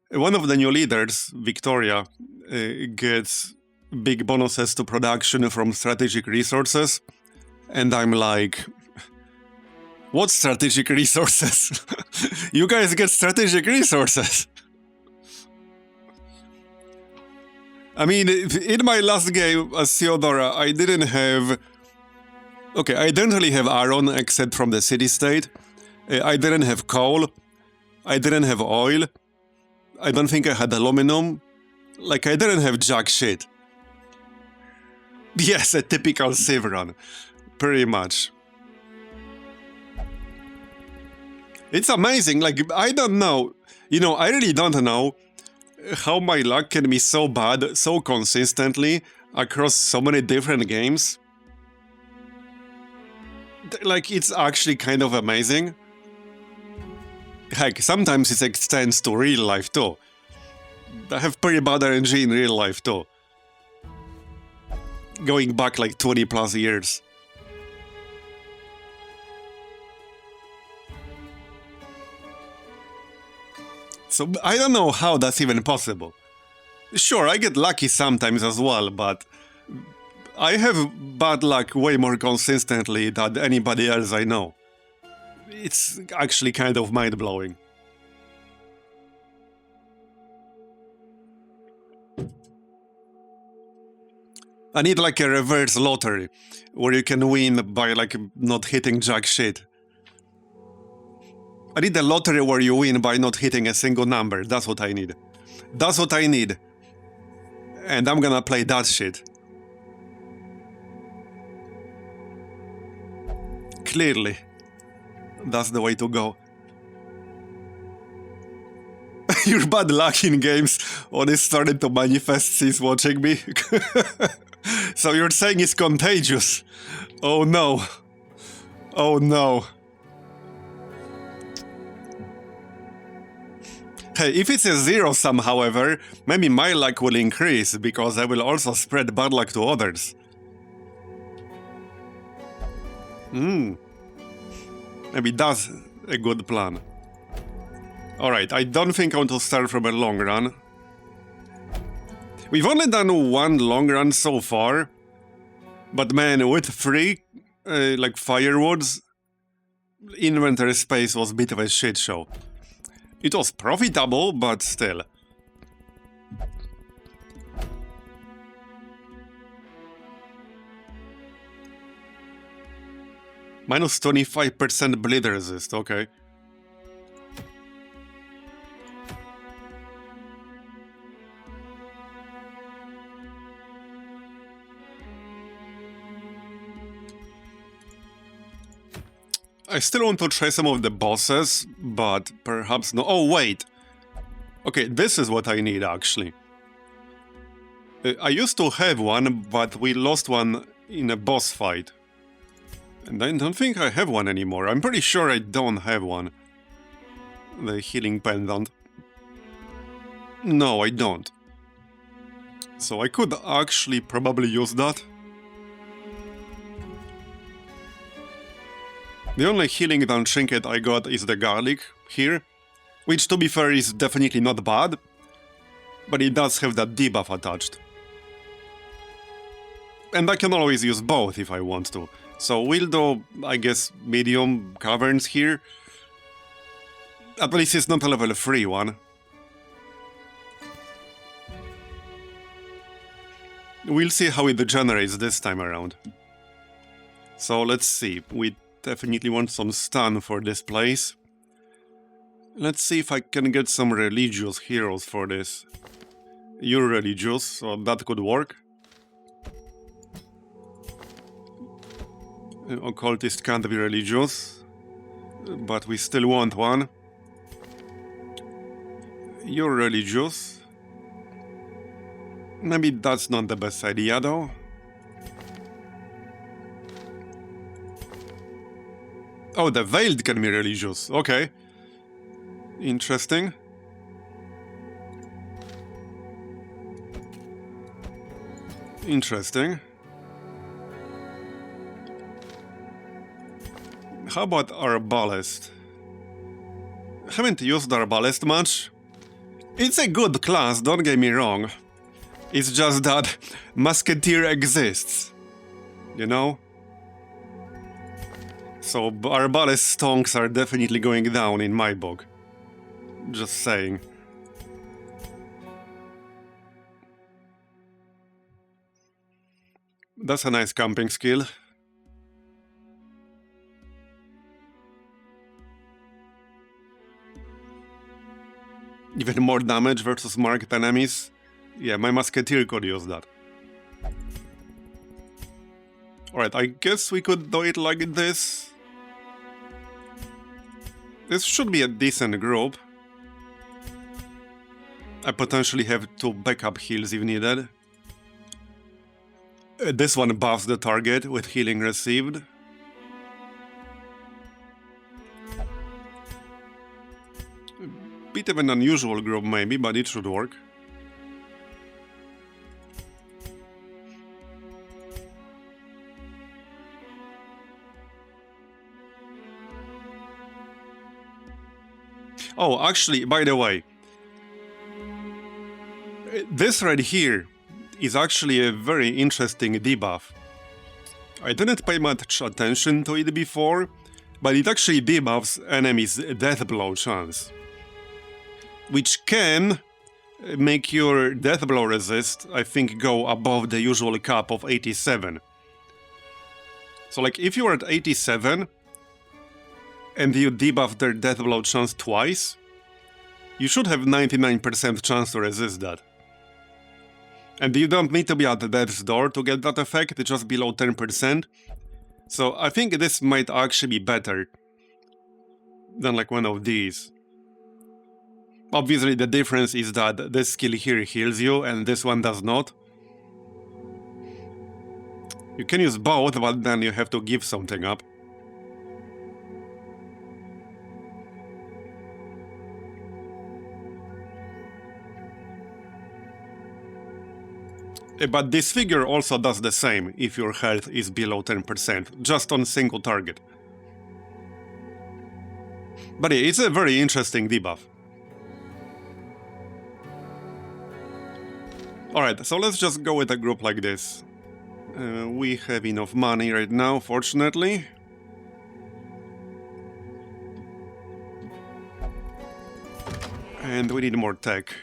one of the new leaders, Victoria, gets big bonuses to production from strategic resources, and I'm like, what strategic resources? You guys get strategic resources. I mean, in my last game as Theodora, I didn't have... Okay, I didn't really have iron except from the city-state. I didn't have coal. I didn't have oil. I don't think I had aluminum. Like, I didn't have jack shit. Yes, a typical Civ run. Pretty much. It's amazing, like, I don't know. You know, I really don't know how my luck can be so bad so consistently across so many different games. Like, it's actually kind of amazing. Heck, sometimes it extends to real life too. I have pretty bad RNG in real life too. Going back like 20 plus years. So I don't know how that's even possible. Sure, I get lucky sometimes as well, but I have bad luck way more consistently than anybody else I know. It's actually kind of mind-blowing. I need like a reverse lottery, where you can win by like not hitting jack shit. I need a lottery where you win by not hitting a single number. That's what I need. That's what I need. And I'm gonna play that shit. Clearly. That's the way to go. Your bad luck in games only started to manifest since watching me. So you're saying it's contagious. Oh no. Oh no. Hey, if it's a zero-sum, however, maybe my luck will increase, because I will also spread bad luck to others. Maybe that's a good plan. Alright, I don't think I want to start from a long run. We've only done one long run so far. But man, with 3, like firewoods, inventory space was a bit of a shit show. It was profitable, but still. Minus 25% bleed resist, okay. I still want to try some of the bosses, but perhaps no. Oh, wait. Okay, this is what I need, actually. I used to have one, but we lost one in a boss fight. And I don't think I have one anymore. I'm pretty sure I don't have one. The healing pendant. No, I don't. So I could actually probably use that. The only healing down trinket I got is the garlic here, which to be fair is definitely not bad, but it does have that debuff attached. And I can always use both if I want to. So we'll do, I guess, medium caverns here. At least it's not a level 3 one. We'll see how it degenerates this time around. So let's see, we definitely want some stun for this place. Let's see if I can get some religious heroes for this. You're religious, so that could work. Occultist can't be religious, but we still want one. You're religious. Maybe that's not the best idea though. Oh, the Veiled can be religious. Okay. Interesting. Interesting. How about Arbalest? Haven't used Arbalest much. It's a good class, don't get me wrong. It's just that Musketeer exists. You know? So Arbalest stonks are definitely going down in my book. Just saying. That's a nice camping skill. Even more damage versus marked enemies. Yeah, my Musketeer could use that. Alright, I guess we could do it like this. This should be a decent group. I potentially have 2 backup heals if needed. This one buffs the target with healing received. Bit of an unusual group maybe, but it should work. Oh, actually, by the way, this right here is actually a very interesting debuff. I didn't pay much attention to it before, but it actually debuffs enemies' death blow chance, which can make your death blow resist, I think, go above the usual cap of 87. So like if you're at 87 and you debuff their death blow chance twice, you should have 99% chance to resist that. And you don't need to be at death's door to get that effect, it's just below 10%. So I think this might actually be better than like one of these. Obviously the difference is that this skill here heals you and this one does not. You can use both, but then you have to give something up. But this figure also does the same if your health is below 10%, just on single target. But yeah, it's a very interesting debuff. Alright, so let's just go with a group like this. We have enough money right now, fortunately. And we need more tech.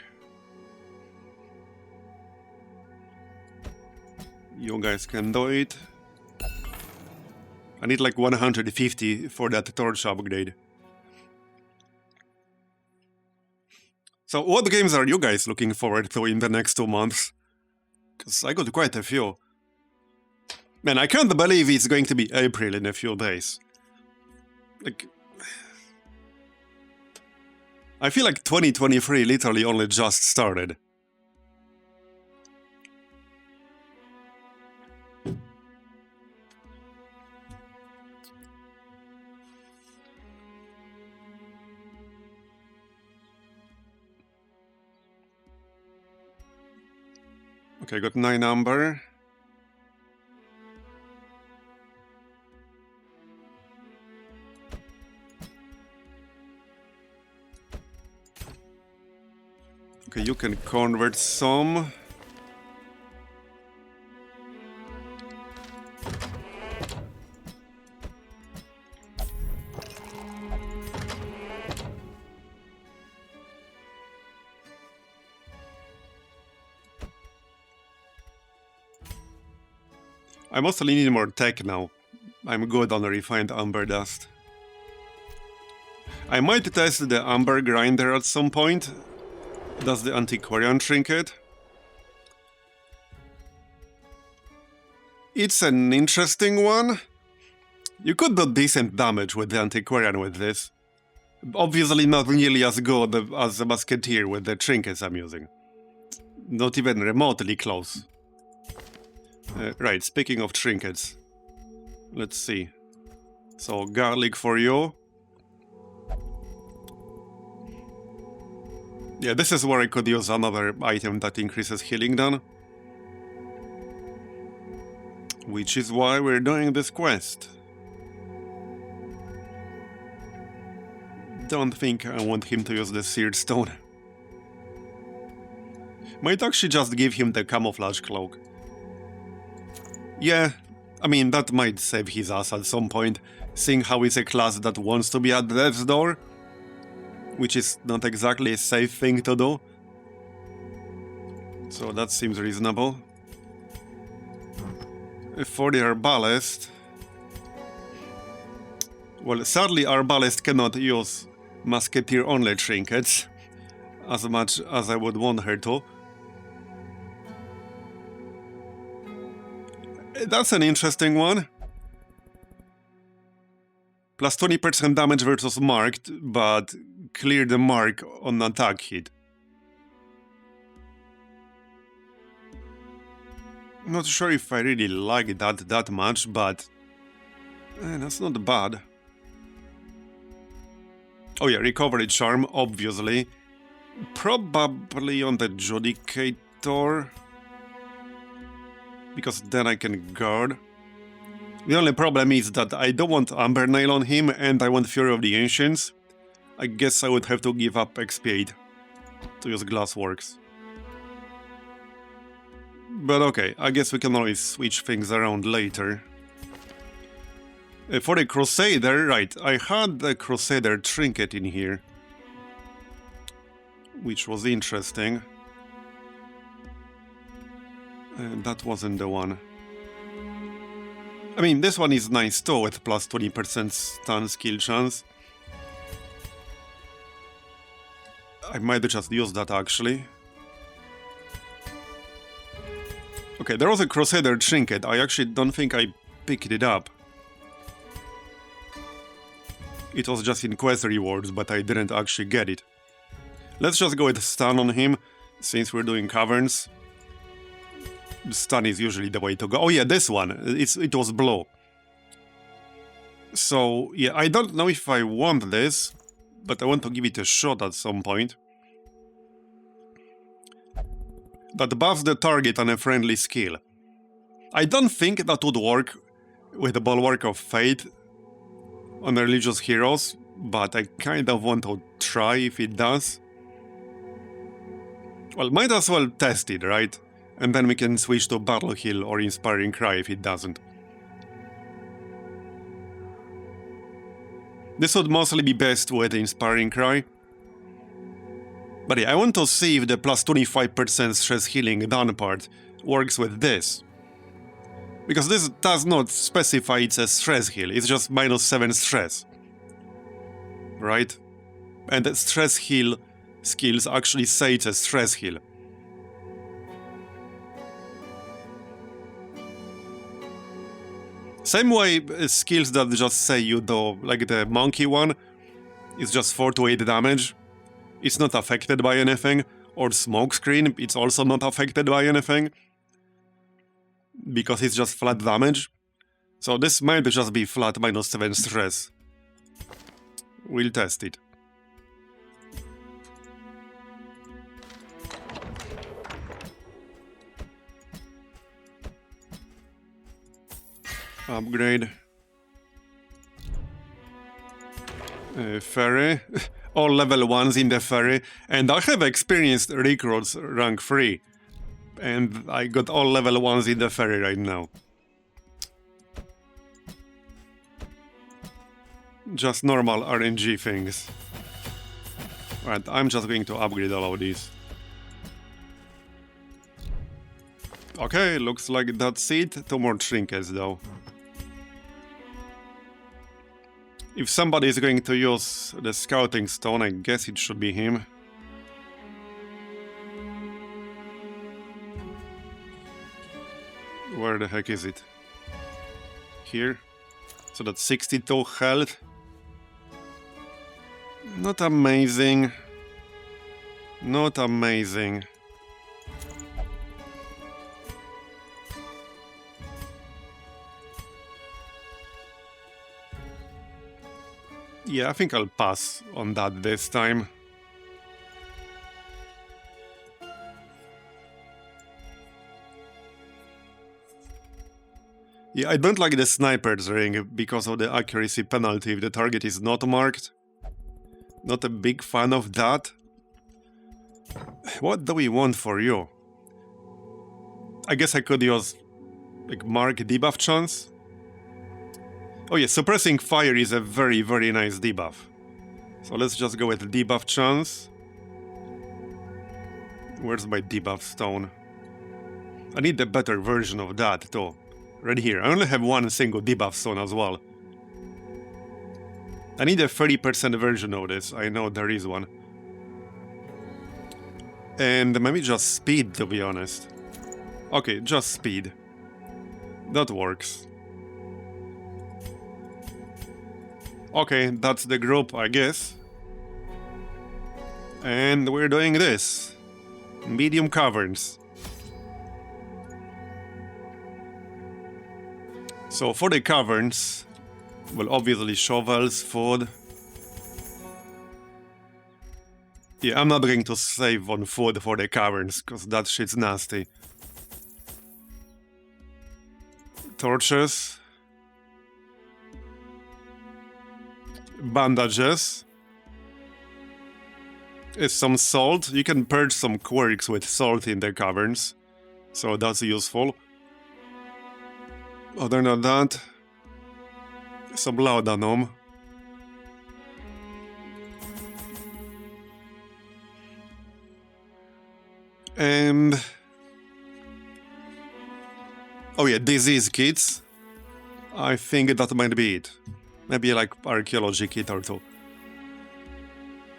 You guys can do it. I need like 150 for that torch upgrade. So what games are you guys looking forward to in the next 2 months? Because I got quite a few. Man, I can't believe it's going to be April in a few days. Like, I feel like 2023 literally only just started. Okay, got 9 amber. Okay, you can convert some. I mostly need more tech now. I'm good on refined amber dust. I might test the amber grinder at some point. That's the antiquarian trinket. It's an interesting one. You could do decent damage with the antiquarian with this. Obviously not nearly as good as the musketeer with the trinkets I'm using. Not even remotely close. Right, speaking of trinkets. Let's see. So, garlic for you. Yeah, this is where I could use another item that increases healing done. Which is why we're doing this quest. Don't think I want him to use the seared stone. Might actually just give him the camouflage cloak. Yeah, I mean, that might save his ass at some point, seeing how it's a class that wants to be at death's door. Which is not exactly a safe thing to do. So that seems reasonable. For the arbalest... Well, sadly arbalest cannot use musketeer-only trinkets, as much as I would want her to. That's an interesting one. Plus 20% damage versus marked, but clear the mark on attack hit. Not sure if I really like that much, but that's not bad. Oh yeah, recovery charm, obviously. Probably on the Judicator. Because then I can guard. The only problem is that I don't want Amber Nail on him and I want Fury of the Ancients. I guess I would have to give up XP8 to use Glassworks. But okay, I guess we can always switch things around later. For the Crusader, right, I had the Crusader trinket in here, which was interesting. That wasn't the one. I mean, this one is nice too, with plus 20% stun skill chance. I might just use that actually. Okay, there was a Crusader trinket. I actually don't think I picked it up. It was just in quest rewards, but I didn't actually get it. Let's just go with stun on him, since we're doing caverns. Stun is usually the way to go. Oh yeah, this one. It was blow. So, yeah, I don't know if I want this, but I want to give it a shot at some point. That buffs the target on a friendly skill. I don't think that would work with the Bulwark of Fate on religious heroes, but I kind of want to try if it does. Well, might as well test it, right? And then we can switch to Battle Heal or Inspiring Cry if it doesn't. This would mostly be best with Inspiring Cry. But yeah, I want to see if the plus 25% stress healing down part works with this. Because this does not specify it's a stress heal, it's just minus 7 stress. Right? And the stress heal skills actually say it's a stress heal. Same way skills that just say you do, like the monkey one, is just 4 to 8 damage. It's not affected by anything. Or smokescreen, it's also not affected by anything. Because it's just flat damage. So this might just be flat minus 7 stress. We'll test it. Upgrade. Ferry. All level 1s in the ferry. And I have experienced recruits rank 3. And I got all level 1s in the ferry right now. Just normal RNG things. Right, I'm just going to upgrade all of these. Okay, looks like that's it. 2 more trinkets though. If somebody is going to use the scouting stone, I guess it should be him. Where the heck is it? Here. So that's 62 health. Not amazing. Not amazing. Yeah, I think I'll pass on that this time. Yeah, I don't like the sniper's ring because of the accuracy penalty if the target is not marked. Not a big fan of that. What do we want for you? I guess I could use like mark debuff chance. Oh yeah, suppressing fire is a very, very nice debuff. So let's just go with debuff chance. Where's my debuff stone? I need a better version of that too. Right here. I only have one single debuff stone as well. I need a 30% version of this. I know there is one. And maybe just speed, to be honest. Okay, just speed. That works. Okay, that's the group, I guess. And we're doing this. Medium caverns. So for the caverns, well, obviously shovels, food. Yeah, I'm not going to save on food for the caverns, because that shit's nasty. Torches. Bandages. is some salt. You can purge some quirks with salt in the caverns, so that's useful. Other than that, some laudanum. And oh yeah, disease kits. I think that might be it. Maybe like archaeology kit or two.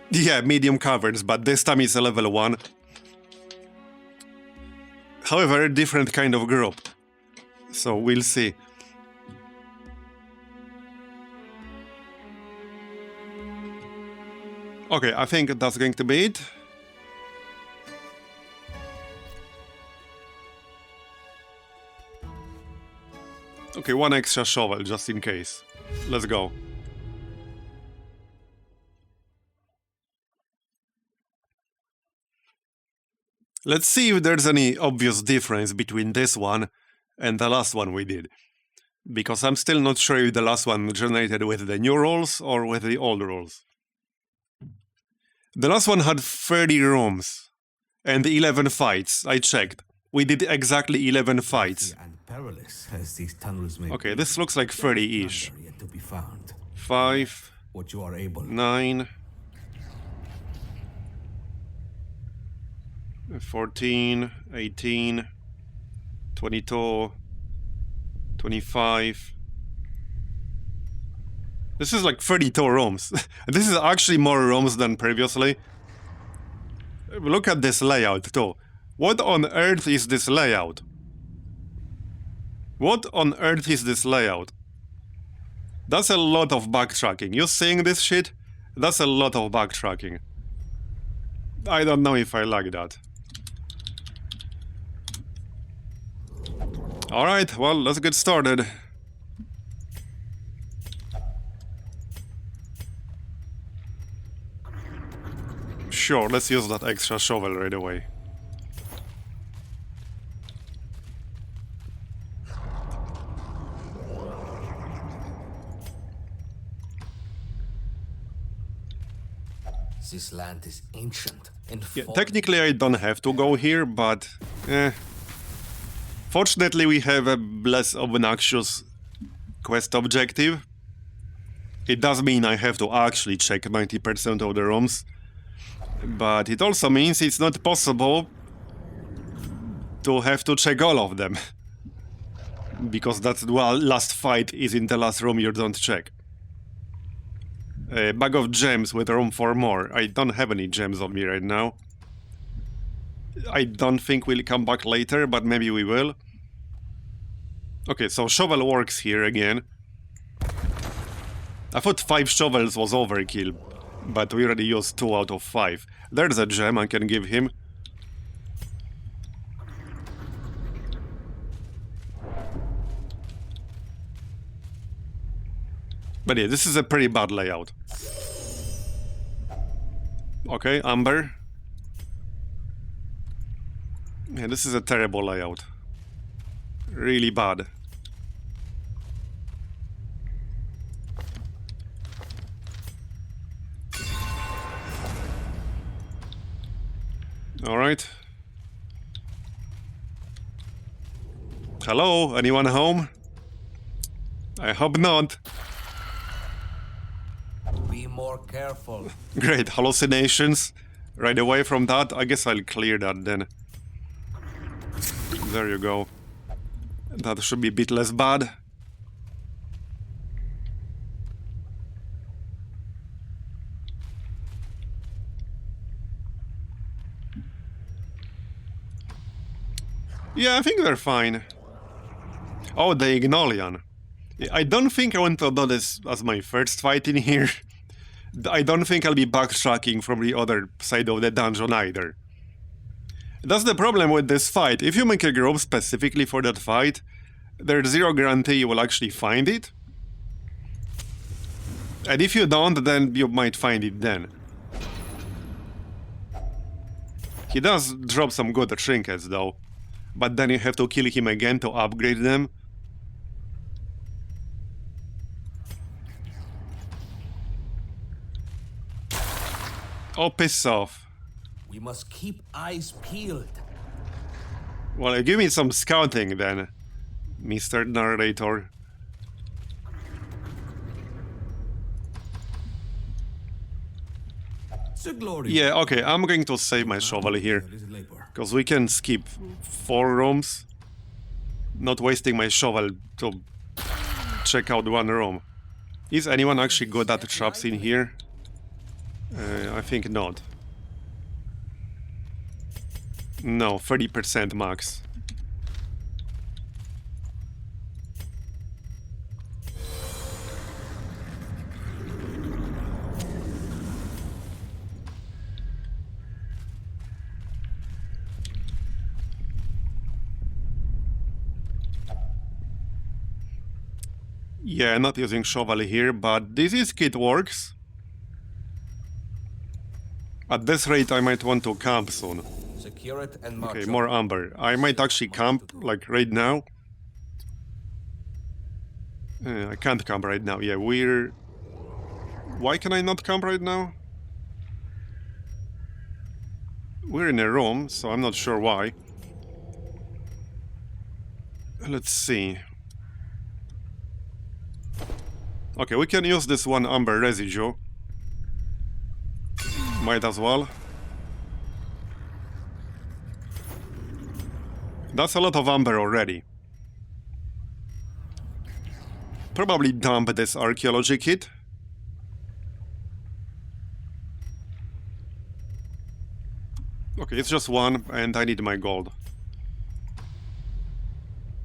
Yeah, medium caverns, but this time it's a level 1. However, different kind of group. So we'll see. Okay, I think that's going to be it. Okay, 1 extra shovel, just in case. Let's go. Let's see if there's any obvious difference between this one and the last one we did. Because I'm still not sure if the last one generated with the new rules or with the old rules. The last one had 30 rooms and 11 fights, I checked. We did exactly 11 fights. And perilous as these tunnels may Okay, be, this looks like 30-ish. none are yet to be found. 5, What you are able 9, 14, 18, 22, 25. This is like 32 rooms. This is actually more rooms than previously. Look at this layout too. What on earth is this layout? What on earth is this layout? That's a lot of backtracking. You seeing this shit? That's a lot of backtracking. I don't know if I like that. Alright, well, let's get started. Sure, let's use that extra shovel right away. This land is ancient and Yeah, technically I don't have to go here, but fortunately we have a less obnoxious quest objective. It does mean I have to actually check 90% of the rooms, but it also means it's not possible to have to check all of them. Because that's the last fight is in the last room you don't check. A bag of gems with room for more. I don't have any gems on me right now. I don't think we'll come back later, but maybe we will. Okay, so shovel works here again. I thought 5 shovels was overkill, but we already used 2 out of 5. There's a gem I can give him. But yeah, this is a pretty bad layout. Okay, amber. Yeah, this is a terrible layout. Really bad. Alright. Hello, anyone home? I hope not. Be more careful. Great, hallucinations. Right away from that, I guess I'll clear that then. There you go. That should be a bit less bad. Yeah, I think they're fine. Oh, the Ignolian. I don't think I want to do this as my first fight in here. I don't think I'll be backtracking from the other side of the dungeon either. That's the problem with this fight. If you make a group specifically for that fight, there's zero guarantee you will actually find it. And if you don't, then you might find it then. He does drop some good trinkets though, but then you have to kill him again to upgrade them. Oh, piss off. We must keep eyes peeled. Well, give me some scouting then, Mr. Narrator. Sir Glory. Yeah, okay, I'm going to save my shovel here. There is a labor. Because we can skip 4 rooms. Not wasting my shovel to check out 1 room. Is anyone actually good at traps in here? I think not. No, 30% max. Yeah, not using shovel here, but this kit works. At this rate, I might want to camp soon. Secure it and march. Okay, on. more amber. I might actually camp, like, right now. I can't camp right now. Yeah, we're... Why can I not camp right now? We're in a room, so I'm not sure why. Let's see. Okay, we can use this 1 amber residue. Might as well. That's a lot of amber already. Probably dump this archaeology kit. Okay, it's just 1, and I need my gold.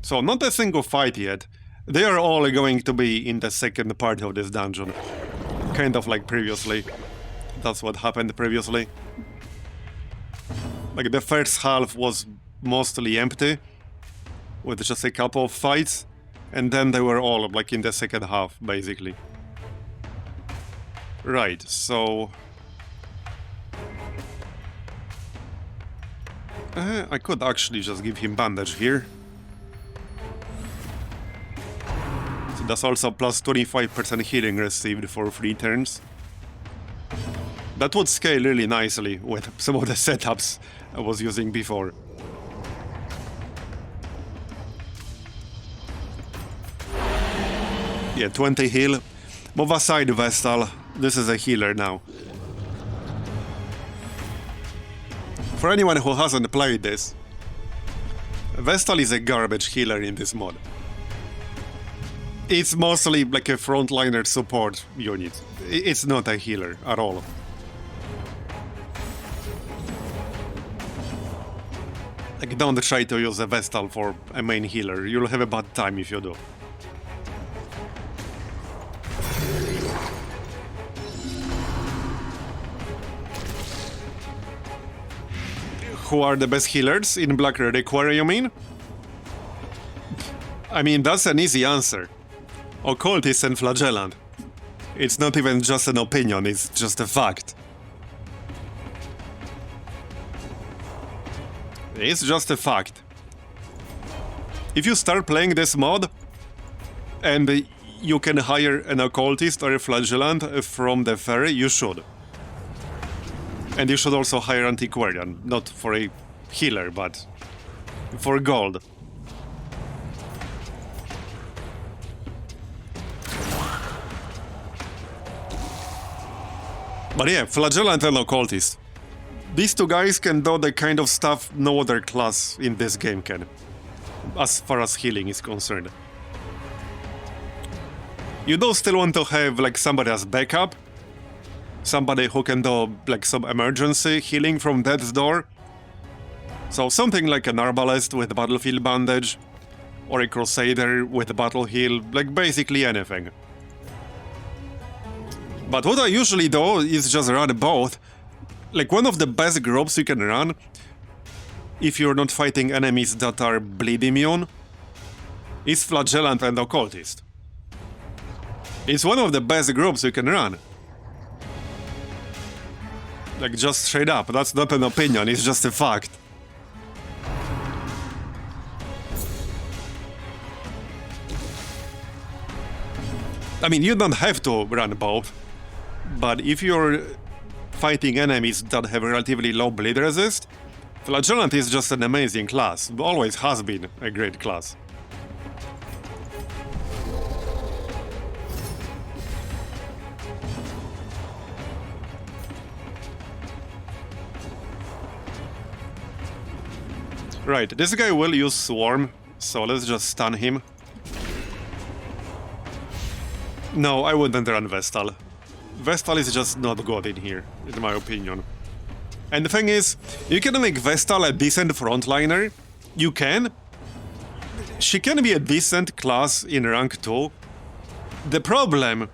So, not a single fight yet. They are all going to be in the second part of this dungeon. Kind of like previously. That's what happened previously. Like, the first half was mostly empty, with just a couple of fights, and then they were all, like, in the second half, basically. Right, so... I could actually just give him bandage here. So that's also plus 25% healing received for 3 turns. That would scale really nicely with some of the setups I was using before. Yeah, 20 heal. Move aside, Vestal. This is a healer now. For anyone who hasn't played this, Vestal is a garbage healer in this mod. It's mostly like a frontliner support unit. It's not a healer at all. Like, don't try to use a Vestal for a main healer. You'll have a bad time if you do. Who are the best healers in Black Reliquary, you mean? I mean, that's an easy answer. Occultist and Flagellant. It's not even just an opinion, it's just a fact. It's just a fact. If you start playing this mod, and you can hire an Occultist or a Flagellant from the ferry, you should. And you should also hire Antiquarian, not for a healer, but for gold. But yeah, Flagellant and Occultist. These 2 guys can do the kind of stuff no other class in this game can, as far as healing is concerned. You do still want to have like somebody as backup, somebody who can do like some emergency healing from death's door. So something like an arbalest with battlefield bandage, or a crusader with battle heal, like basically anything. But what I usually do is just run both. Like, one of the best groups you can run, if you're not fighting enemies that are bleed immune, is Flagellant and Occultist. It's one of the best groups you can run. Like, just straight up, that's not an opinion, it's just a fact. I mean, you don't have to run both, but if you're fighting enemies that have relatively low bleed resist, Flagellant is just an amazing class. Always has been a great class. Right, this guy will use Swarm, so let's just stun him. No, I wouldn't run Vestal. Vestal is just not good in here, in my opinion. And the thing is, you can make Vestal a decent frontliner. You can. She can be a decent class in rank 2. The problem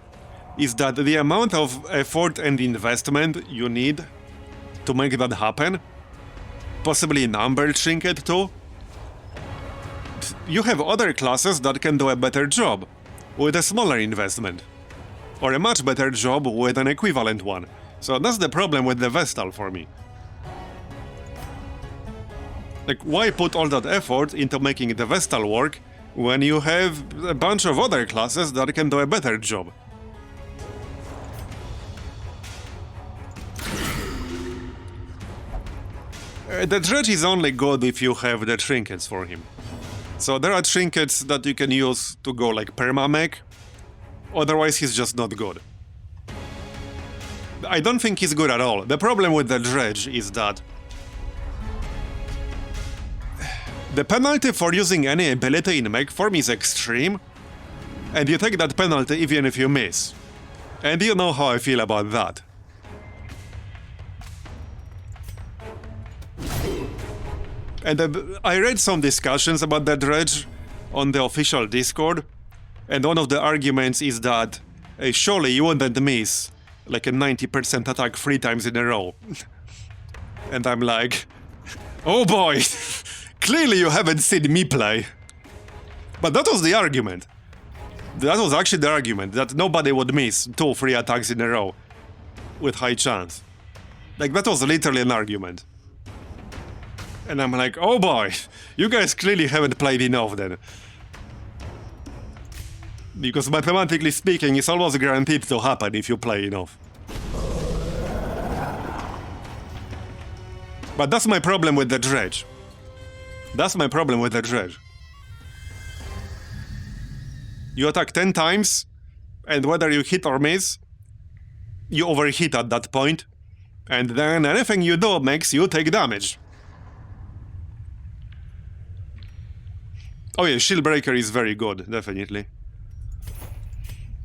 is that the amount of effort and investment you need to make that happen, possibly number trinket too, you have other classes that can do a better job with a smaller investment, or a much better job with an equivalent one. So that's the problem with the Vestal for me. Like, why put all that effort into making the Vestal work when you have a bunch of other classes that can do a better job? The dredge is only good if you have the trinkets for him. So there are trinkets that you can use to go like perma-mech, otherwise he's just not good. I don't think he's good at all. The problem with the dredge is that the penalty for using any ability in mech form is extreme, and you take that penalty even if you miss. And you know how I feel about that. And I read some discussions about the dredge on the official Discord, and one of the arguments is that surely you wouldn't miss like a 90% attack 3 times in a row. And I'm like, oh boy, clearly you haven't seen me play. But that was the argument. That was actually the argument, that nobody would miss 2 or 3 attacks in a row with high chance. Like, that was literally an argument. And I'm like, oh boy, you guys clearly haven't played enough then. Because mathematically speaking, it's almost guaranteed to happen if you play enough. But that's my problem with the dredge. That's my problem with the dredge. You attack 10 times, and whether you hit or miss, you overhit at that point, and then anything you do makes you take damage. Oh yeah, Shield Breaker is very good, definitely.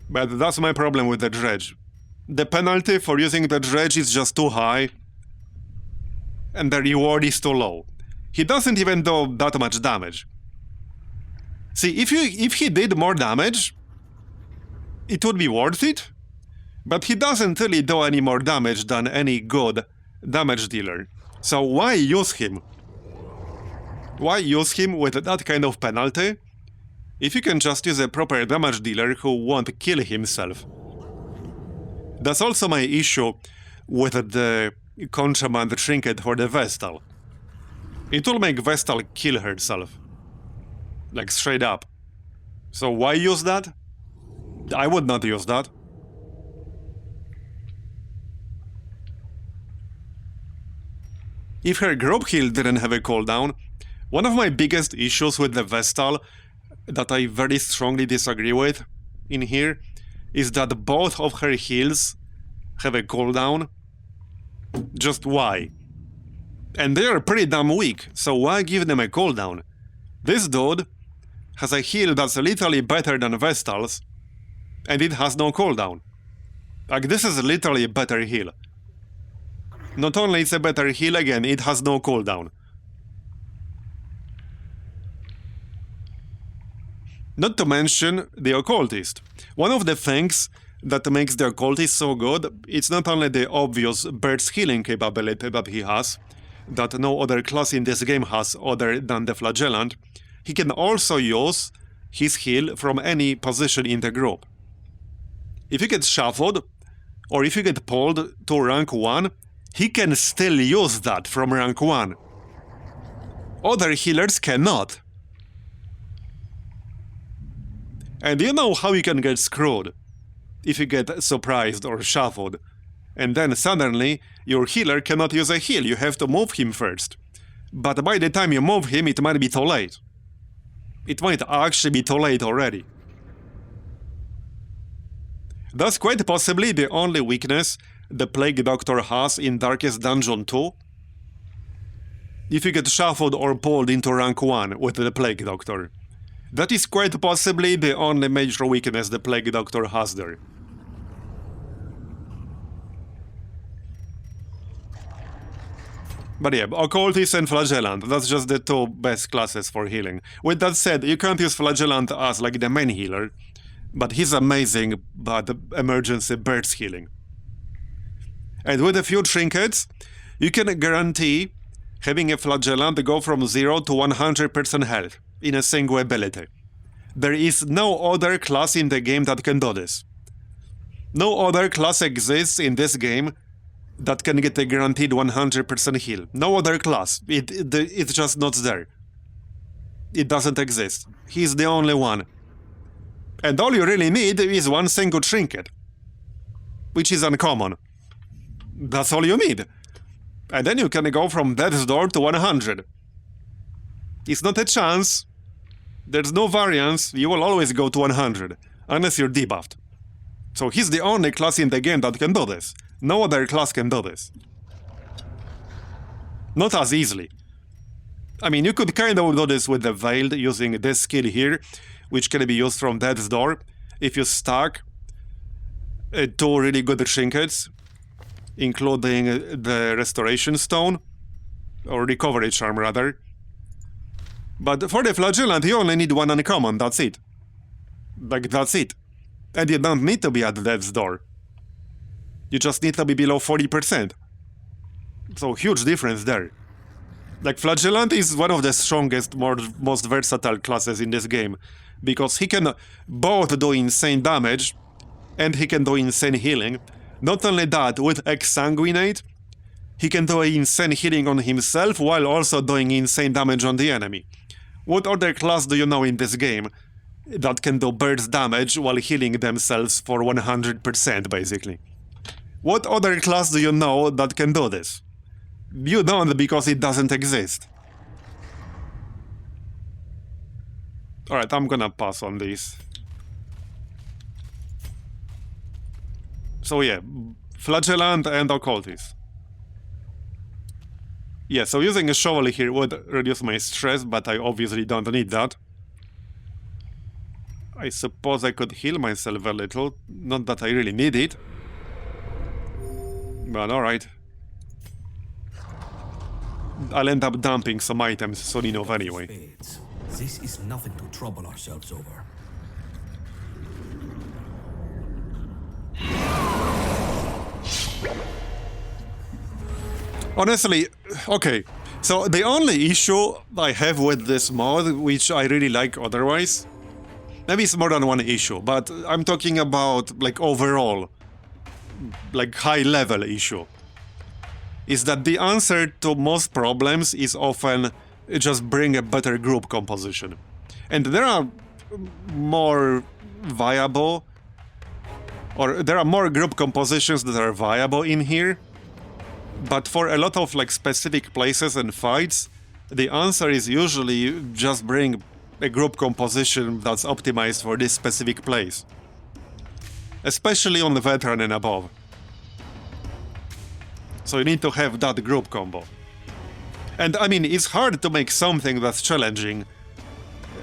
But that's my problem with the dredge. The penalty for using the dredge is just too high, and the reward is too low. He doesn't even do that much damage. See, if he did more damage, it would be worth it, but he doesn't really do any more damage than any good damage dealer. So why use him? Why use him with that kind of penalty if you can just use a proper damage dealer who won't kill himself? That's also my issue with the contraband trinket for the Vestal. It will make Vestal kill herself. Like, straight up. So why use that? I would not use that. If her group heal didn't have a cooldown, one of my biggest issues with the Vestal that I very strongly disagree with in here is that both of her heals have a cooldown. Just why? And they are pretty damn weak, so why give them a cooldown? This dude has a heal that's literally better than Vestal's, and it has no cooldown. Like, this is literally a better heal. Not only it's a better heal, again, it has no cooldown. Not to mention the Occultist. One of the things that makes the Occultist so good, it's not only the obvious burst healing capability that he has, that no other class in this game has other than the Flagellant. He can also use his heal from any position in the group. If you get shuffled, or if you get pulled to rank 1, he can still use that from rank 1. Other healers cannot. And you know how you can get screwed if you get surprised or shuffled. And then suddenly, your healer cannot use a heal, you have to move him first. But by the time you move him, it might be too late. It might actually be too late already. That's quite possibly the only weakness the Plague Doctor has in Darkest Dungeon 2. If you get shuffled or pulled into rank 1 with the Plague Doctor. That is quite possibly the only major weakness the Plague Doctor has there. But yeah, Occultist and Flagellant, that's just the two best classes for healing. With that said, you can't use Flagellant as like the main healer, but he's amazing at emergency burst healing. And with a few trinkets, you can guarantee having a Flagellant go from 0 to 100% health in a single ability. There is no other class in the game that can do this. No other class exists in this game that can get a guaranteed 100% heal. No other class. It's just not there. It doesn't exist. He's the only one. And all you really need is one single trinket, which is uncommon. That's all you need. And then you can go from Death's Door to 100. It's not a chance. There's no variance. You will always go to 100, unless you're debuffed. So he's the only class in the game that can do this. No other class can do this. Not as easily. I mean, you could kind of do this with the Veiled using this skill here, which can be used from Death's Door. If you stack two really good trinkets, including the Restoration Stone, or Recovery Charm rather. But for the Flagellant, you only need one uncommon, that's it. Like, that's it. And you don't need to be at Death's Door. You just need to be below 40%. So, huge difference there. Like, Flagellant is one of the strongest, most versatile classes in this game, because he can both do insane damage, and he can do insane healing. Not only that, with Exsanguinate, he can do insane healing on himself, while also doing insane damage on the enemy. What other class do you know in this game that can do burst damage while healing themselves for 100%, basically? What other class do you know that can do this? You don't, because it doesn't exist. Alright, I'm gonna pass on this. So yeah, Flagellant and Occultist. Yeah, so using a shovel here would reduce my stress, but I obviously don't need that. I suppose I could heal myself a little, not that I really need it. But alright. I'll end up dumping some items soon enough anyway. Spades. This is nothing to trouble ourselves over. Honestly, okay, so the only issue I have with this mod, which I really like otherwise, maybe it's more than one issue, but I'm talking about, like, overall, like, high-level issue, is that the answer to most problems is often just bring a better group composition. And there are more viable, or there are more group compositions that are viable in here, but for a lot of like specific places and fights, the answer is usually just bring a group composition that's optimized for this specific place. Especially on the veteran and above. So you need to have that group combo. And I mean, it's hard to make something that's challenging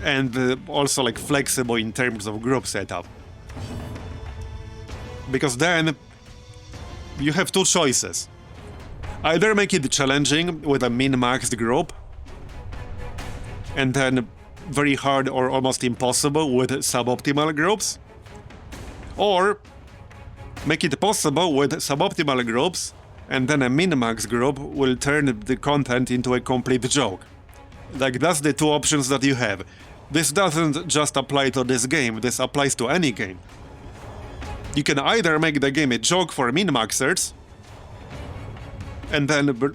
and also like flexible in terms of group setup. Because then you have two choices. Either make it challenging with a min-maxed group, and then very hard or almost impossible with suboptimal groups, or make it possible with suboptimal groups, and then a min-max group will turn the content into a complete joke. Like, that's the two options that you have. This doesn't just apply to this game, this applies to any game. You can either make the game a joke for min-maxers, and then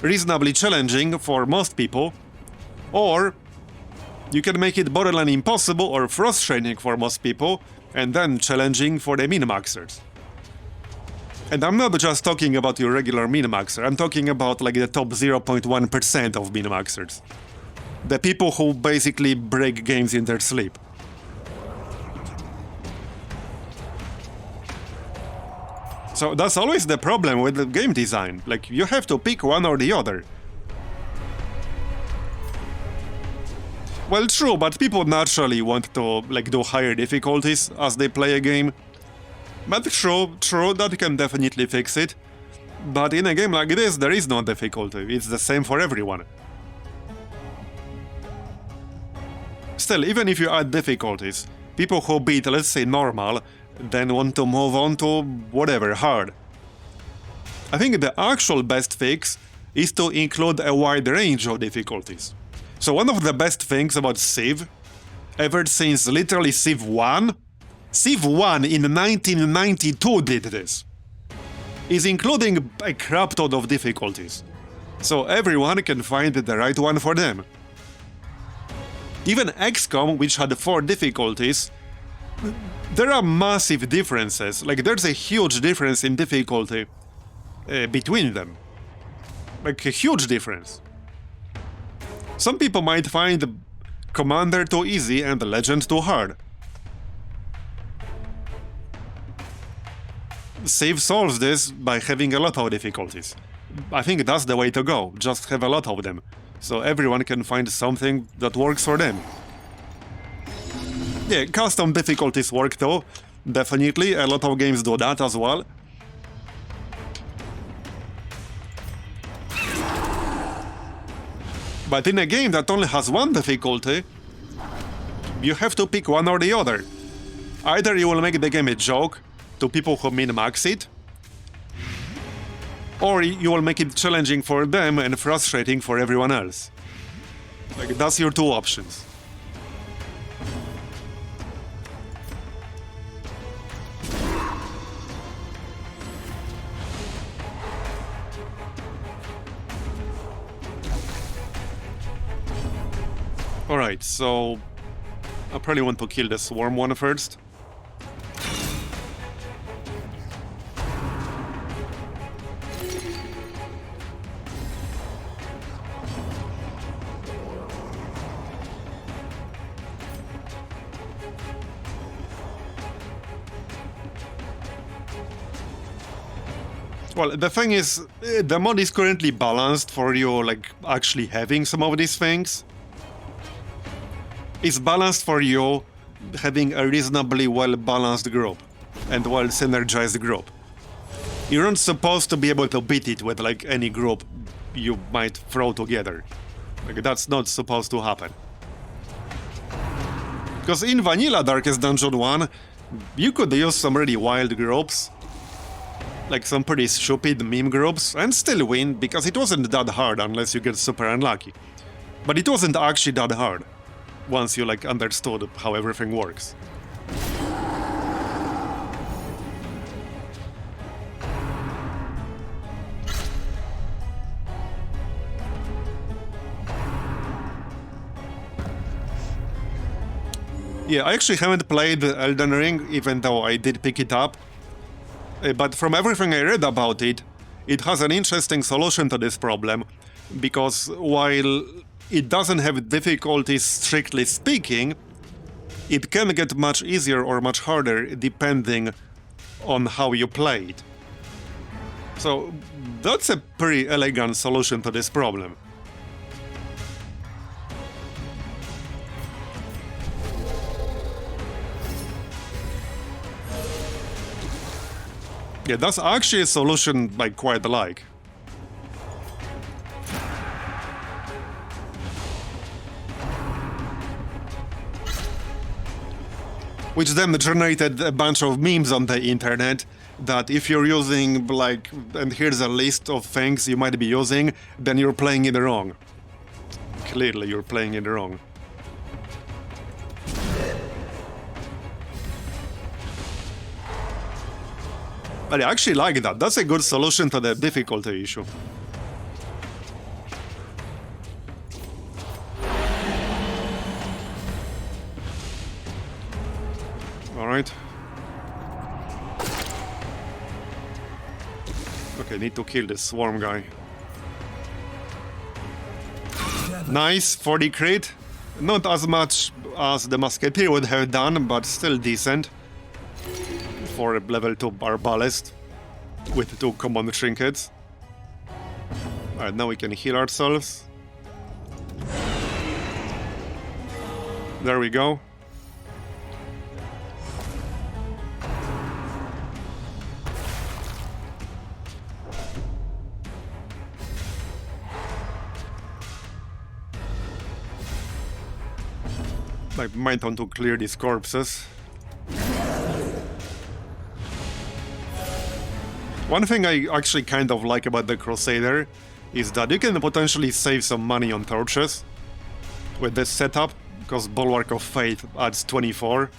reasonably challenging for most people, or you can make it borderline impossible or frustrating for most people, and then challenging for the min-maxers. And I'm not just talking about your regular min-maxer, I'm talking about like the top 0.1% of min-maxers. The people who basically break games in their sleep. So that's always the problem with the game design. Like, you have to pick one or the other. Well, true, but people naturally want to, like, do higher difficulties as they play a game. But true, that can definitely fix it. But in a game like this, there is no difficulty. It's the same for everyone. Still, even if you add difficulties, people who beat, let's say, normal, then want to move on to whatever, hard. I think the actual best fix is to include a wide range of difficulties. So one of the best things about Civ, ever since literally Civ 1, Civ 1 in 1992 did this, is including a crap ton of difficulties. So everyone can find the right one for them. Even XCOM, which had 4 difficulties, there are massive differences. Like, there's a huge difference in difficulty between them. Like, a huge difference. Some people might find Commander too easy and Legend too hard. Civ solves this by having a lot of difficulties. I think that's the way to go, just have a lot of them, so everyone can find something that works for them. Yeah, custom difficulties work though, definitely, a lot of games do that as well. But in a game that only has one difficulty, you have to pick one or the other. Either you will make the game a joke to people who min-max it, or you will make it challenging for them and frustrating for everyone else. Like, that's your two options. Alright, so I probably want to kill the swarm one first. Well, the thing is, the mod is currently balanced for you, like, actually having some of these things. It's balanced for you having a reasonably well-balanced group and well-synergized group. You're not supposed to be able to beat it with, like, any group you might throw together. Like, that's not supposed to happen. Because in Vanilla Darkest Dungeon 1, you could use some really wild groups, like some pretty stupid meme groups, and still win, because it wasn't that hard unless you get super unlucky. But it wasn't actually that hard, once you, like, understood how everything works. Yeah, I actually haven't played Elden Ring, even though I did pick it up. But from everything I read about it, it has an interesting solution to this problem, because while it doesn't have difficulties strictly speaking, it can get much easier or much harder depending on how you play it. So that's a pretty elegant solution to this problem. Yeah, that's actually a solution I quite like. Which then generated a bunch of memes on the internet that if you're using, like, and here's a list of things you might be using, then you're playing it wrong. Clearly you're playing it wrong. But I actually like that. That's a good solution to the difficulty issue. All right. Okay, need to kill this swarm guy. Nice, 40 crit. Not as much as the musketeer would have done, but still decent. For a level 2 arbalist with 2 common trinkets. Alright, now we can heal ourselves. There we go. I might want to clear these corpses. One thing I actually kind of like about the Crusader is that you can potentially save some money on torches with this setup, because Bulwark of Fate adds 24.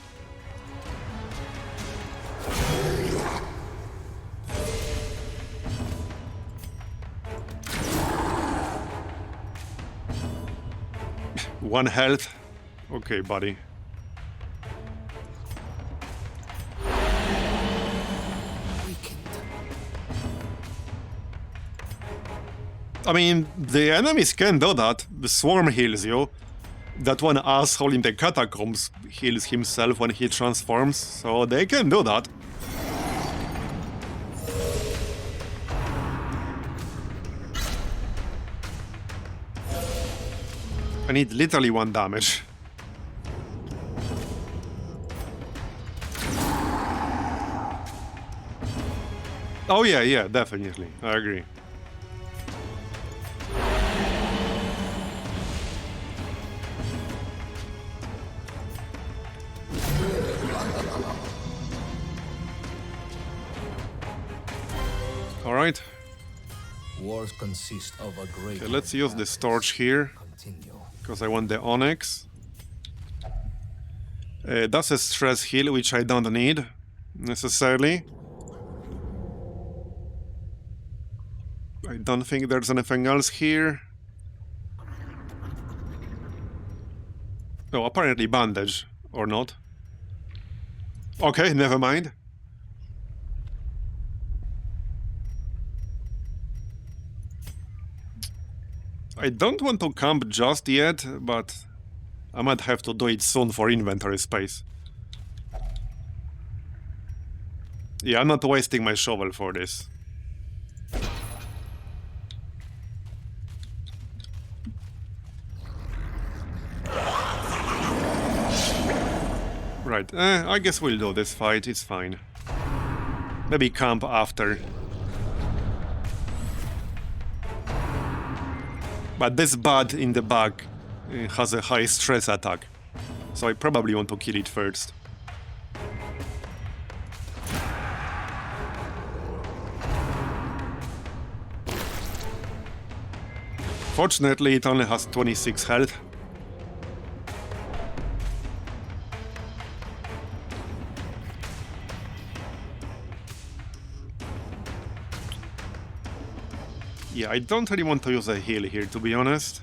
One health. Okay, buddy. I mean, the enemies can do that. The swarm heals you. That one asshole in the Catacombs heals himself when he transforms, so they can do that. I need literally 1 damage. Oh yeah, definitely. I agree. Alright. Wars consist of a great. Okay, let's use this torch here, Continue. because I want the onyx. That's a stress heal, which I don't need necessarily. I don't think there's anything else here. Oh, apparently bandage, or not. Okay, never mind. I don't want to camp just yet, but I might have to do it soon for inventory space. Yeah, I'm not wasting my shovel for this. Right, I guess we'll do this fight, it's fine. Maybe camp after. But this bat in the back has a high stress attack, so I probably want to kill it first. Fortunately, it only has 26 health. Yeah, I don't really want to use a heal here, to be honest.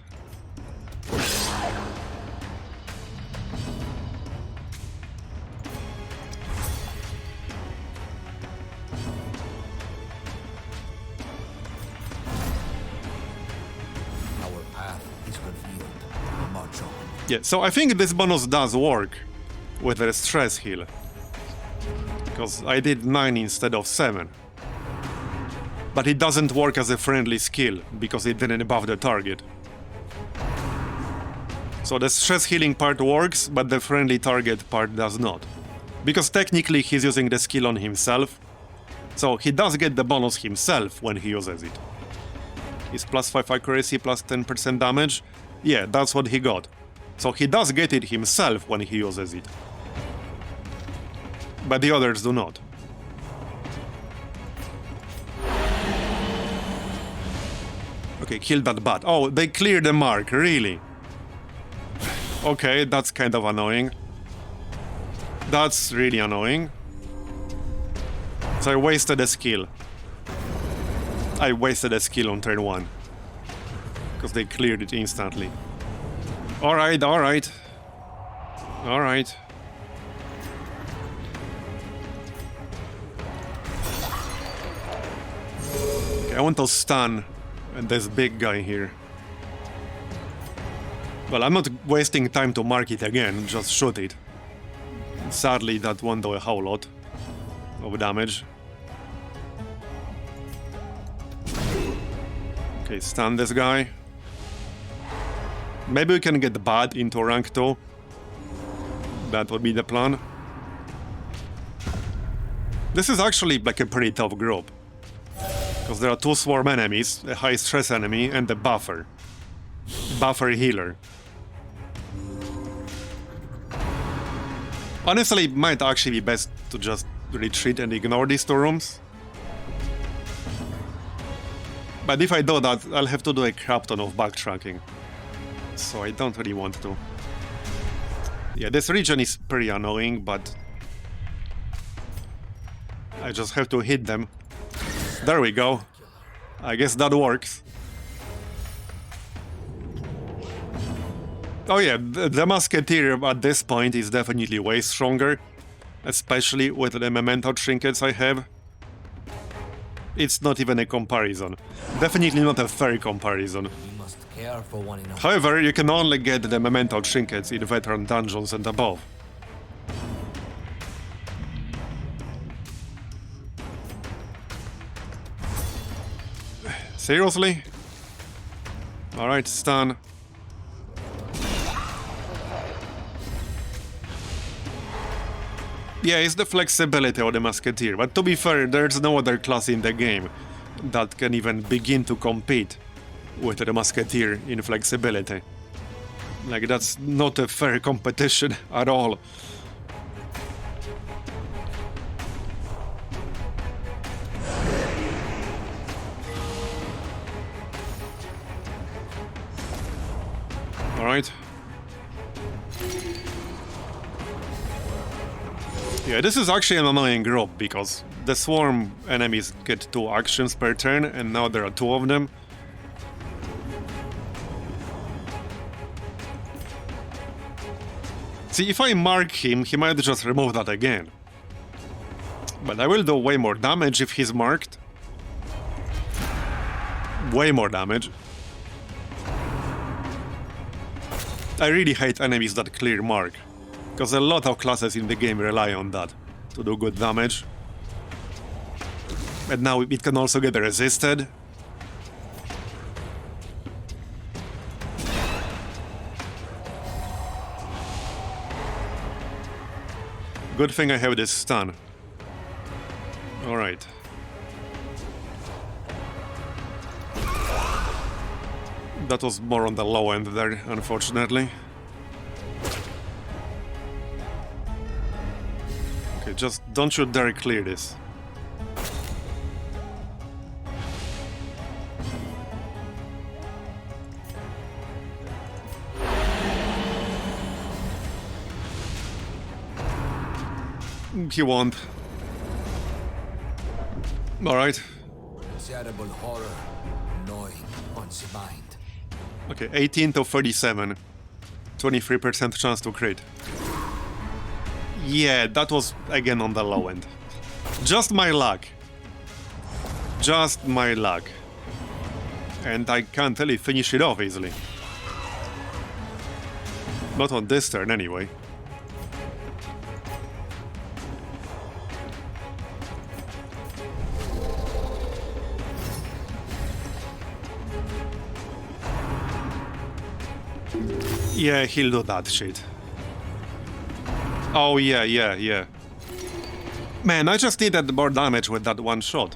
Our path is revealed. March on. Yeah, so I think this bonus does work with a stress heal. Because I did 9 instead of 7. But it doesn't work as a friendly skill, because it didn't buff the target. So the stress healing part works, but the friendly target part does not. Because technically he's using the skill on himself, so he does get the bonus himself when he uses it. Is +5 accuracy, +10% damage? Yeah, that's what he got. So he does get it himself when he uses it. But the others do not. Okay, kill that bat. Oh, they cleared the mark, really? Okay, that's kind of annoying. That's really annoying. So I wasted a skill. I wasted a skill on turn 1. Because they cleared it instantly. Alright, alright. Alright. Okay, I want to stun this big guy here. Well, I'm not wasting time to mark it again, just shoot it. Sadly, that won't do a whole lot of damage. Okay, stun this guy. Maybe we can get Bad into rank 2. That would be the plan. This is actually like a pretty tough group. Because there are 2 swarm enemies, a high stress enemy and a buffer. Buffer healer. Honestly, it might actually be best to just retreat and ignore these 2 rooms. But if I do that, I'll have to do a crap ton of backtracking. So I don't really want to. Yeah, this region is pretty annoying, but I just have to hit them. There we go. I guess that works. Oh yeah, the Musketeer at this point is definitely way stronger. Especially with the memento trinkets I have. It's not even a comparison. Definitely not a fair comparison. We must care for one another. However, you can only get the memento trinkets in veteran dungeons and above. Seriously? Alright, stun. Yeah, it's the flexibility of the Musketeer, but to be fair, there's no other class in the game that can even begin to compete with the Musketeer in flexibility. Like, that's not a fair competition at all. Alright. Yeah, this is actually an annoying group, because the swarm enemies get 2 actions per turn, and now there are 2 of them. See, if I mark him, he might just remove that again. But I will do way more damage if he's marked. Way more damage. I really hate enemies that clear mark, because a lot of classes in the game rely on that to do good damage. And now it can also get resisted. Good thing I have this stun. Alright. That was more on the low end there, unfortunately. Okay, just don't you dare clear this. He won't. Alright. Terrible horror, gnawing on the mind. Okay, 18 to 37. 23% chance to crit. Yeah, that was again on the low end. Just my luck. Just my luck. And I can't really finish it off easily. Not on this turn anyway. Yeah, he'll do that shit. Oh, yeah. Man, I just needed more damage with that one shot.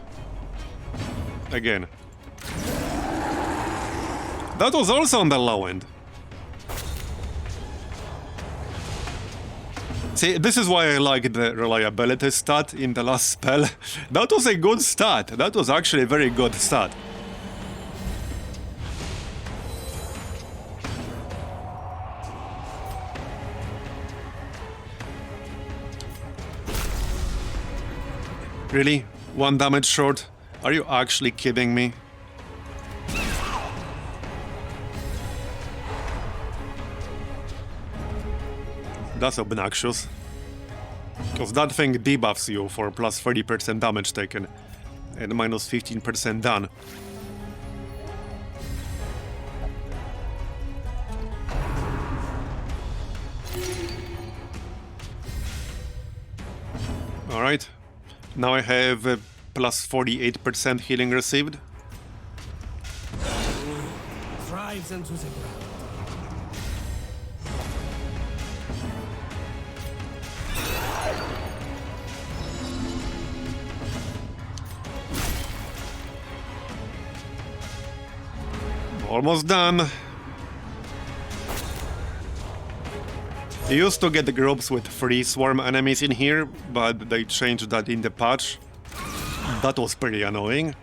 Again. That was also on the low end. See, this is why I like the reliability stat in the last spell. That was a good stat. That was actually a very good stat. Really? 1 damage short? Are you actually kidding me? That's obnoxious. Because that thing debuffs you for plus 30% damage taken. and minus 15% done. Alright, now I have plus 48% healing received. Drives into the ground. Almost done. I used to get the groups with 3 swarm enemies in here, but they changed that in the patch. That was pretty annoying.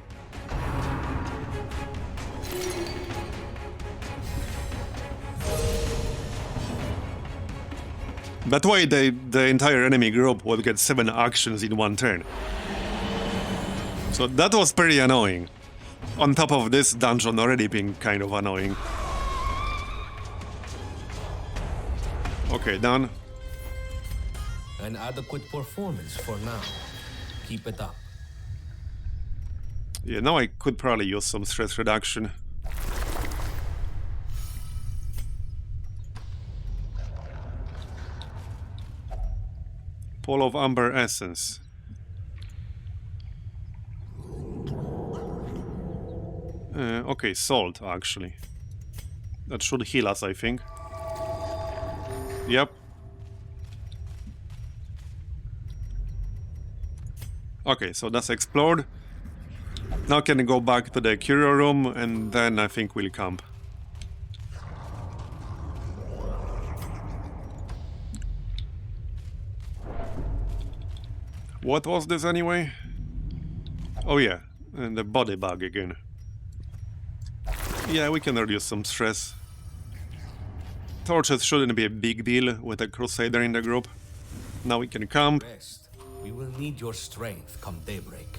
That way the entire enemy group would get 7 actions in one turn. So that was pretty annoying. On top of this dungeon already being kind of annoying. Okay, done. An adequate performance for now. Keep it up. Yeah, now I could probably use some stress reduction. Pool of Amber Essence. Okay, salt, actually. That should heal us, I think. Yep. Okay, so that's explored. Now can go back to the curio room, and then I think we'll camp. What was this anyway? Oh yeah, and the body bug again. Yeah, we can reduce some stress. Torches shouldn't be a big deal with a crusader in the group. Now we can camp. Rest. We will need your strength come daybreak.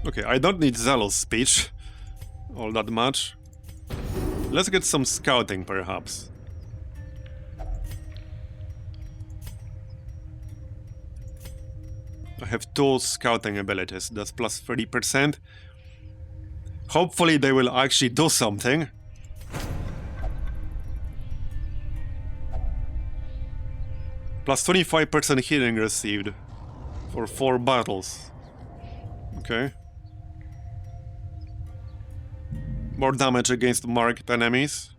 Okay, I don't need Zealous speech all that much. Let's get some scouting, perhaps. I have 2 scouting abilities, that's plus 30%. Hopefully they will actually do something. Plus 25% healing received for 4 battles. Okay. More damage against marked enemies.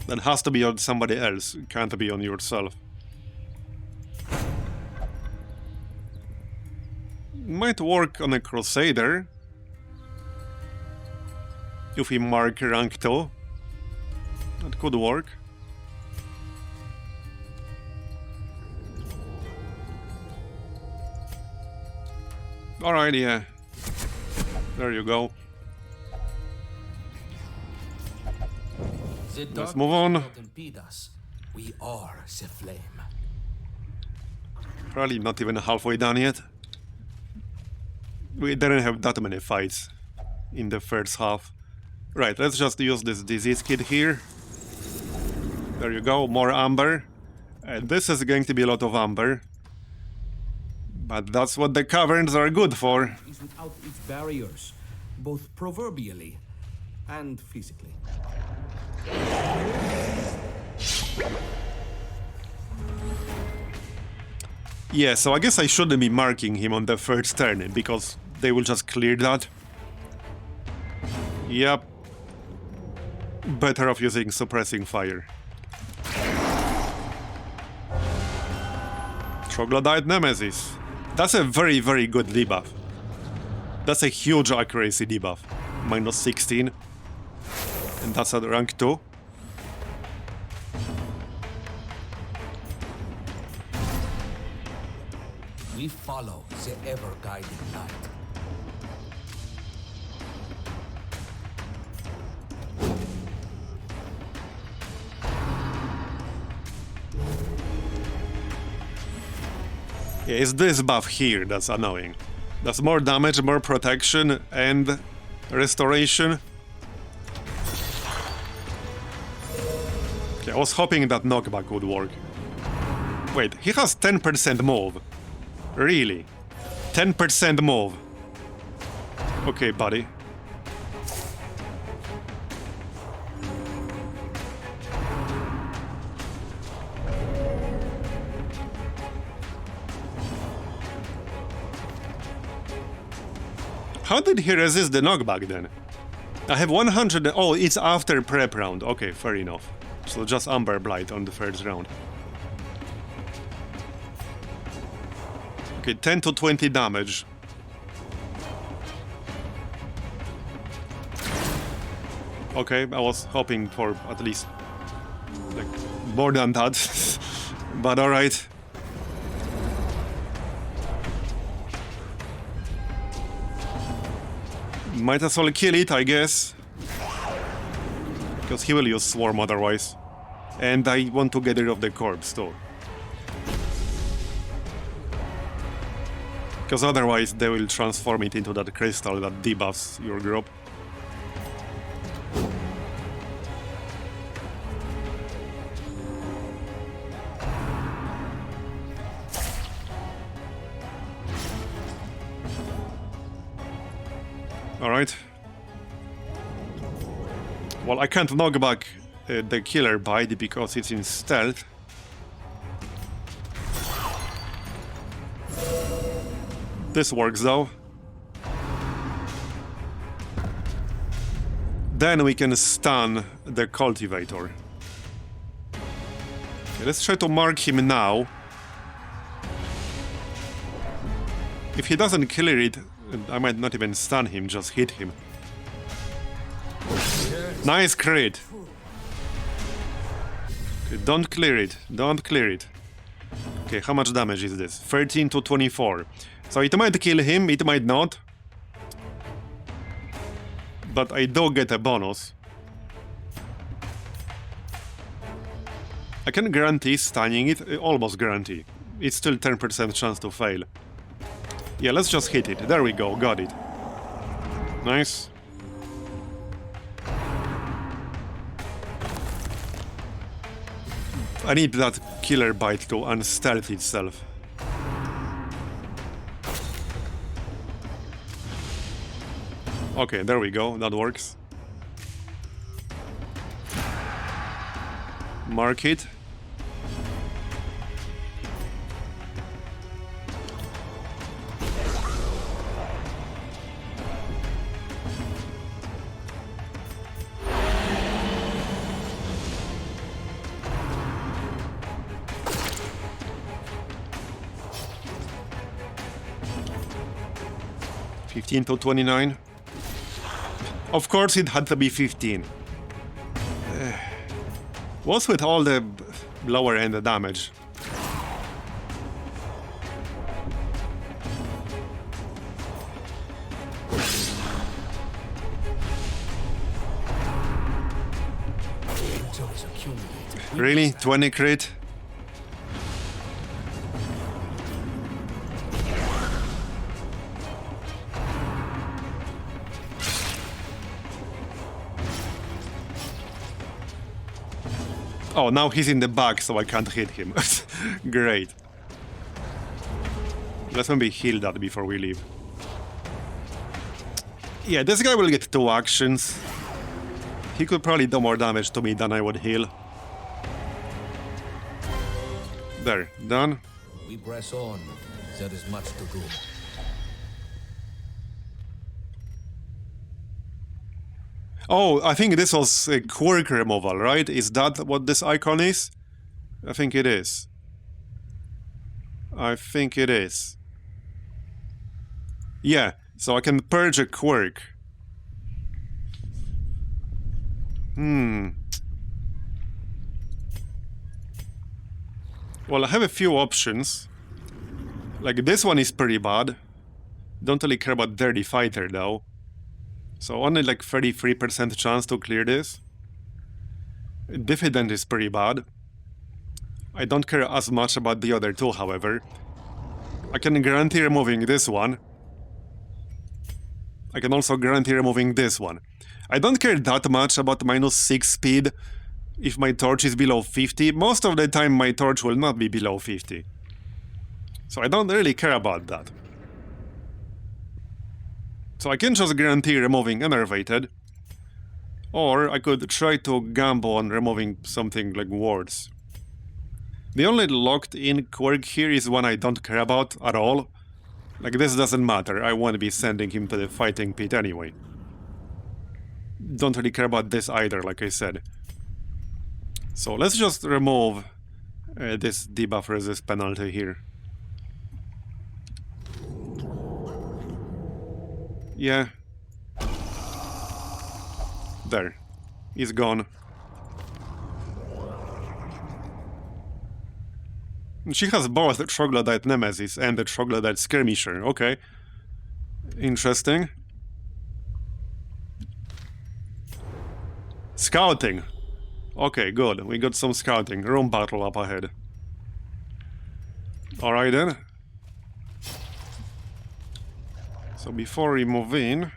That has to be on somebody else, it can't be on yourself. Might work on a crusader. If we mark rank 2. That could work. Alright, yeah. There you go. Let's move on. We are the flame. Probably not even halfway done yet. We didn't have that many fights in the first half. Right, let's just use this disease kit here. There you go, more amber. This is going to be a lot of amber. But that's what the caverns are good for. Is without its barriers, both proverbially and physically. Yeah, so I guess I shouldn't be marking him on the first turn, because they will just clear that. Yep. Better off using suppressing fire. Troglodyte Nemesis. That's a very, very good debuff. That's a huge accuracy debuff. Minus 16. And that's at rank 2. We follow the ever-guiding light. Yeah, it's this buff here that's annoying. That's more damage, more protection, and restoration. Okay, I was hoping that knockback would work. Wait, he has 10% move. Really? 10% move. Okay, buddy. How did he resist the knockback then? I have 100... Oh, it's after prep round. Okay, fair enough. So just Umber Blight on the first round. Okay, 10 to 20 damage. Okay, I was hoping for at least like more than that. But alright. Might as well kill it, I guess. Because he will use Swarm otherwise. And I want to get rid of the corpse too. Because otherwise they will transform it into that crystal that debuffs your group. Alright. Well, I can't knock back the killer bite because it's in stealth. This works though. Then we can stun the cultivator. Okay, let's try to mark him now. If he doesn't clear it, I might not even stun him, just hit him. Nice crit! Okay, don't clear it, don't clear it. Okay, how much damage is this? 13 to 24. So it might kill him, it might not. But I do get a bonus. I can guarantee stunning it, almost guarantee. It's still 10% chance to fail. Yeah, let's just hit it. There we go, got it. Nice. I need that killer bite to unstealth itself. Okay, there we go, that works. Mark it. To 29. Of course it had to be 15. What's with all the lower end damage? Really? 20 crit? Oh, now he's in the back, so I can't hit him. Great. Let's maybe heal that before we leave. Yeah, this guy will get 2 actions. He could probably do more damage to me than I would heal. There, done. We press on. There is much to do. Oh, I think this was a quirk removal, right? Is that what this icon is? I think it is. I think it is. Yeah, so I can purge a quirk. Well, I have a few options. Like, this one is pretty bad. Don't really care about Dirty Fighter, though. So only like 33% chance to clear this. Diffident is pretty bad. I don't care as much about the other two, however. I can guarantee removing this one. I can also guarantee removing this one. I don't care that much about -6 speed, if my torch is below 50. Most of the time my torch will not be below 50. So I don't really care about that. So I can just guarantee removing Enervated. Or I could try to gamble on removing something like wards. The only locked in quirk here is one I don't care about at all. Like, this doesn't matter, I won't be sending him to the fighting pit anyway. Don't really care about this either, like I said. So let's just remove this debuff resist penalty here. Yeah. There. He's gone. She has both the Troglodyte Nemesis and the Troglodyte Skirmisher. Okay. Interesting. Scouting. Okay, good. We got some scouting. Room battle up ahead. Alright then. So before we move in...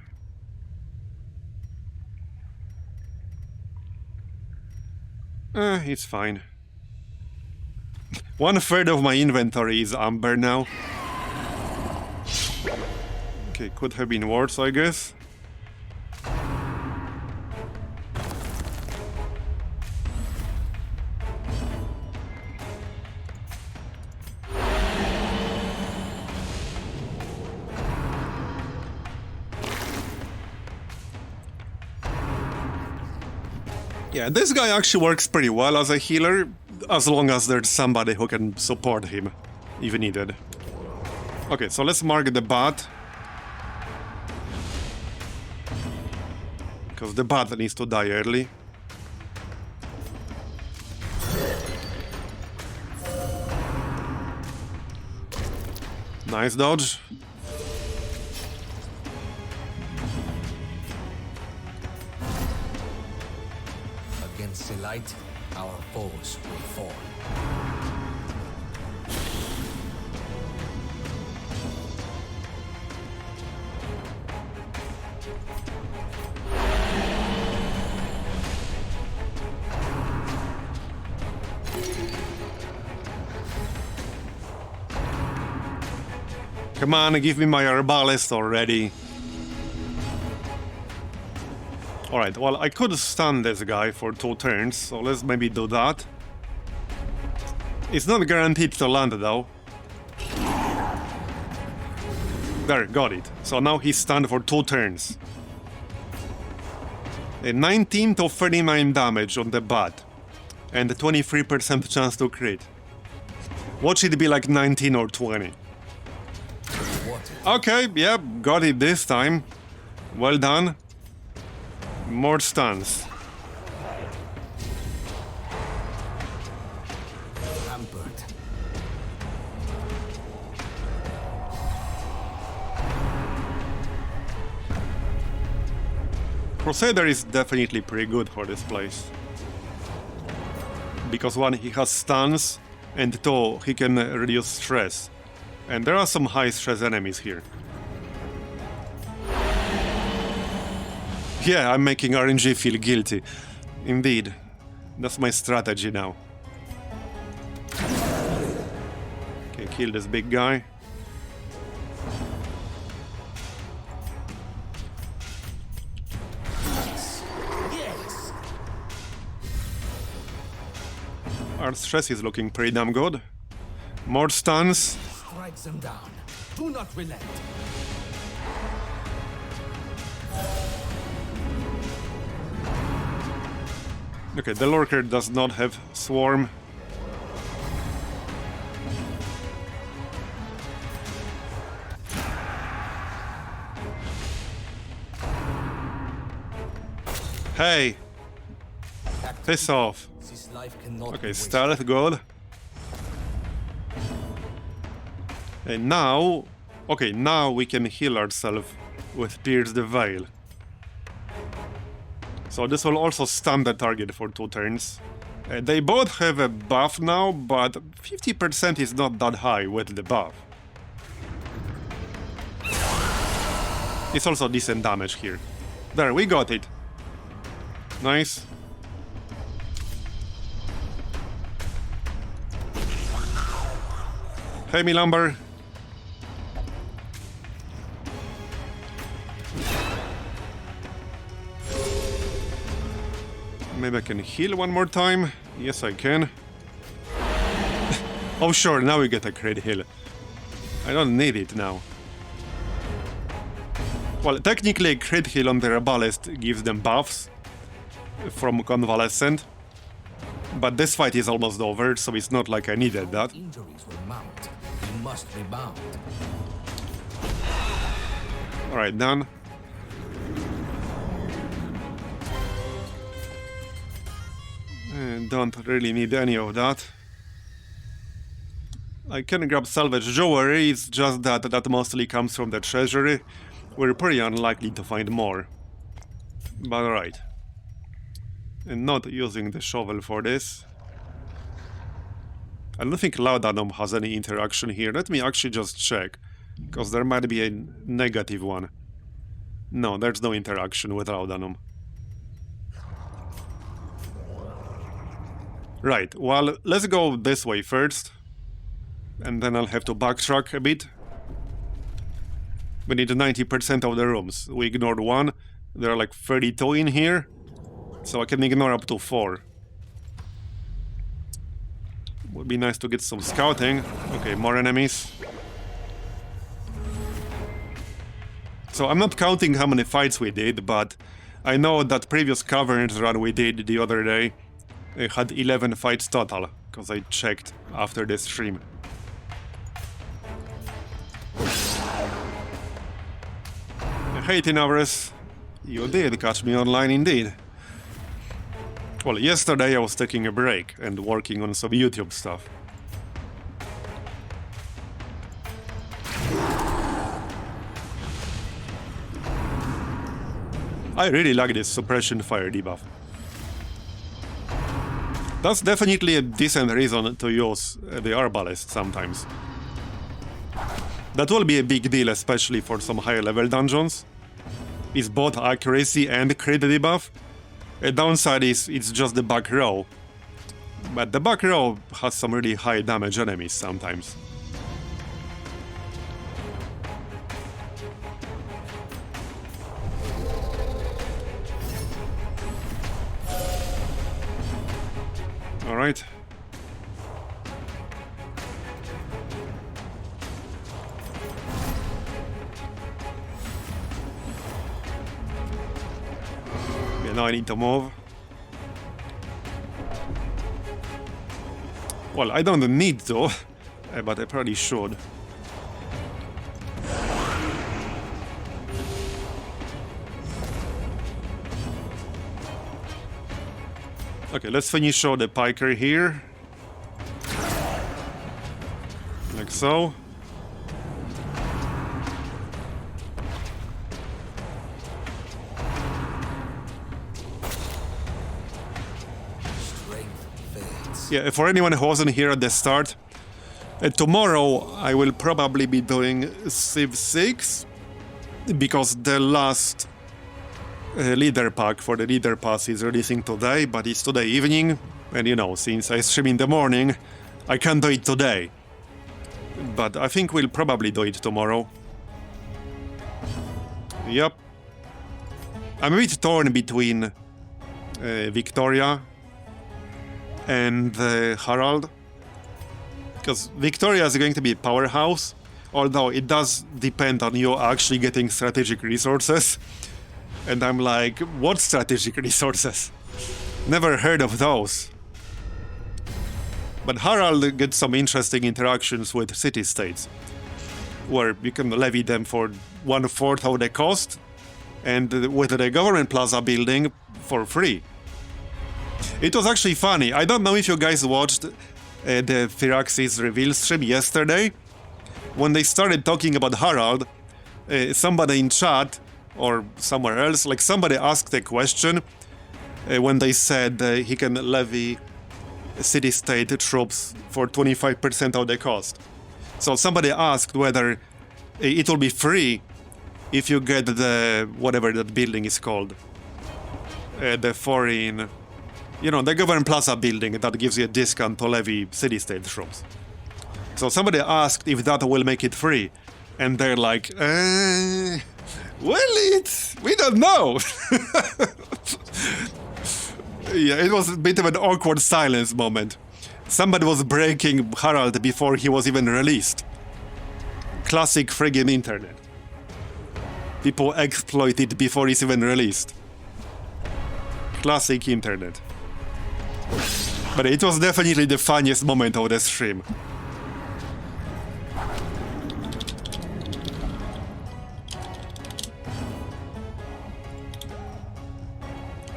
it's fine. 1/3 of my inventory is amber now. Okay, could have been worse, I guess. Yeah, this guy actually works pretty well as a healer, as long as there's somebody who can support him, if needed. Okay, so let's mark the bat. Because the bat needs to die early. Nice dodge. Against the light, our foes will fall. Come on, give me my Herbalist already. Alright, well, I could stun this guy for 2 turns, so let's maybe do that. It's not guaranteed to land, though. There, got it. So now he's stunned for 2 turns. A 19 to 39 damage on the bat. And a 23% chance to crit. Watch it be like 19 or 20. Okay, yep, got it this time. Well done. More stuns. Hampered. Crusader is definitely pretty good for this place. Because 1, he has stuns, and 2, he can reduce stress. And there are some high stress enemies here. Yeah, I'm making RNG feel guilty. Indeed. That's my strategy now. Okay, kill this big guy. Yes. Our stress is looking pretty damn good. More stuns. Strike them down. Do not relent. Okay, the lurker does not have swarm. Hey! Piss off. This life cannot be Okay, wasted. stealth, good. And now... Okay, now we can heal ourselves with Pierce the Veil. So this will also stun the target for 2 turns. They both have a buff now, but 50% is not that high with the buff. It's also decent damage here. There, we got it. Nice. Pay me lumber. Maybe I can heal one more time. Yes, I can. Oh, sure, now we get a crit heal. I don't need it now. Well, technically, a crit heal on the Herbalist gives them buffs from Convalescent. But this fight is almost over, so it's not like I needed that. Injuries will mount. You must be bound. Alright, done. Don't really need any of that. I can grab salvage jewelry, it's just that that mostly comes from the treasury. We're pretty unlikely to find more. But alright. And not using the shovel for this. I don't think Laudanum has any interaction here. Let me actually just check, because there might be a negative one. No, there's no interaction with Laudanum. Right, well, let's go this way first. And then I'll have to backtrack a bit. We need 90% of the rooms. We ignored one. There are like 32 in here. So I can ignore up to 4. Would be nice to get some scouting. Okay, more enemies. So I'm not counting how many fights we did, but I know that previous Caverns run we did the other day had 11 fights total, because I checked after the stream. Hey Tinavres, you did catch me online indeed. Well, yesterday I was taking a break and working on some YouTube stuff. I really like this suppression fire debuff. That's definitely a decent reason to use the Arbalest sometimes. That will be a big deal, especially for some higher level dungeons. It's both accuracy and crit debuff. A downside is it's just the back row. But the back row has some really high damage enemies sometimes. Alright. Yeah, now I need to move. Well, I don't need to, but I probably should. Okay, let's finish all the piker here. Like so. Yeah, for anyone who wasn't here at the start, tomorrow I will probably be doing Civ 6, because the last leader pack for the leader pass is releasing today, but it's today evening, and you know, since I stream in the morning, I can't do it today. But I think we'll probably do it tomorrow. Yep. I'm a bit torn between Victoria and Harald, because Victoria is going to be a powerhouse, although it does depend on you actually getting strategic resources. And I'm like, what strategic resources? Never heard of those. But Harald gets some interesting interactions with city-states, where you can levy them for 1/4 of the cost, and with the government plaza building for free. It was actually funny. I don't know if you guys watched the Firaxis reveal stream yesterday. When they started talking about Harald, somebody in chat or somewhere else, like somebody asked a question when they said he can levy city-state troops for 25% of the cost. So somebody asked whether it will be free if you get the whatever that building is called, the foreign, you know, the government plaza building that gives you a discount to levy city-state troops. So somebody asked if that will make it free, and they're like, well, we don't know. Yeah, it was a bit of an awkward silence moment. Somebody was breaking Harald before he was even released. Classic friggin' internet. People exploit it before it's even released. Classic internet. But it was definitely the funniest moment of the stream.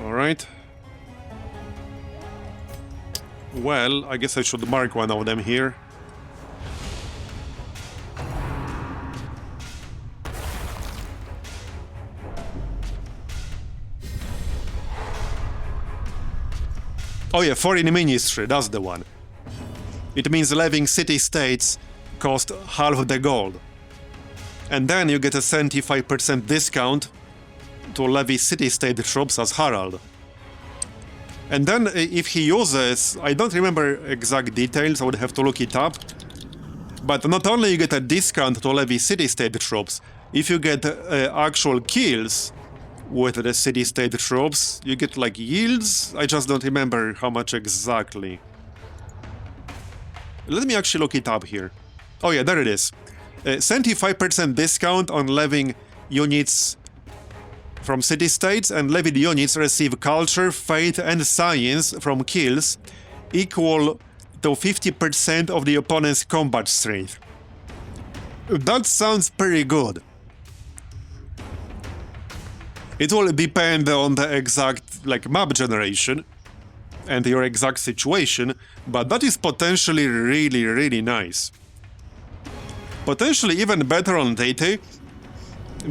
Alright. Well, I guess I should mark one of them here. Oh yeah, foreign ministry, that's the one. It means levying city-states cost half the gold. And then you get a 75% discount to levy city-state troops as Harald. And then if he uses, I don't remember exact details, I would have to look it up. But not only you get a discount to levy city-state troops, if you get actual kills with the city-state troops, you get like yields? I just don't remember how much exactly. Let me actually look it up here. Oh yeah, there it is. 75% discount on levying units from city-states, and levied units receive culture, faith and science from kills equal to 50% of the opponent's combat strength. That sounds pretty good. It will depend on the exact map generation and your exact situation, but that is potentially really, really nice. Potentially even better on data,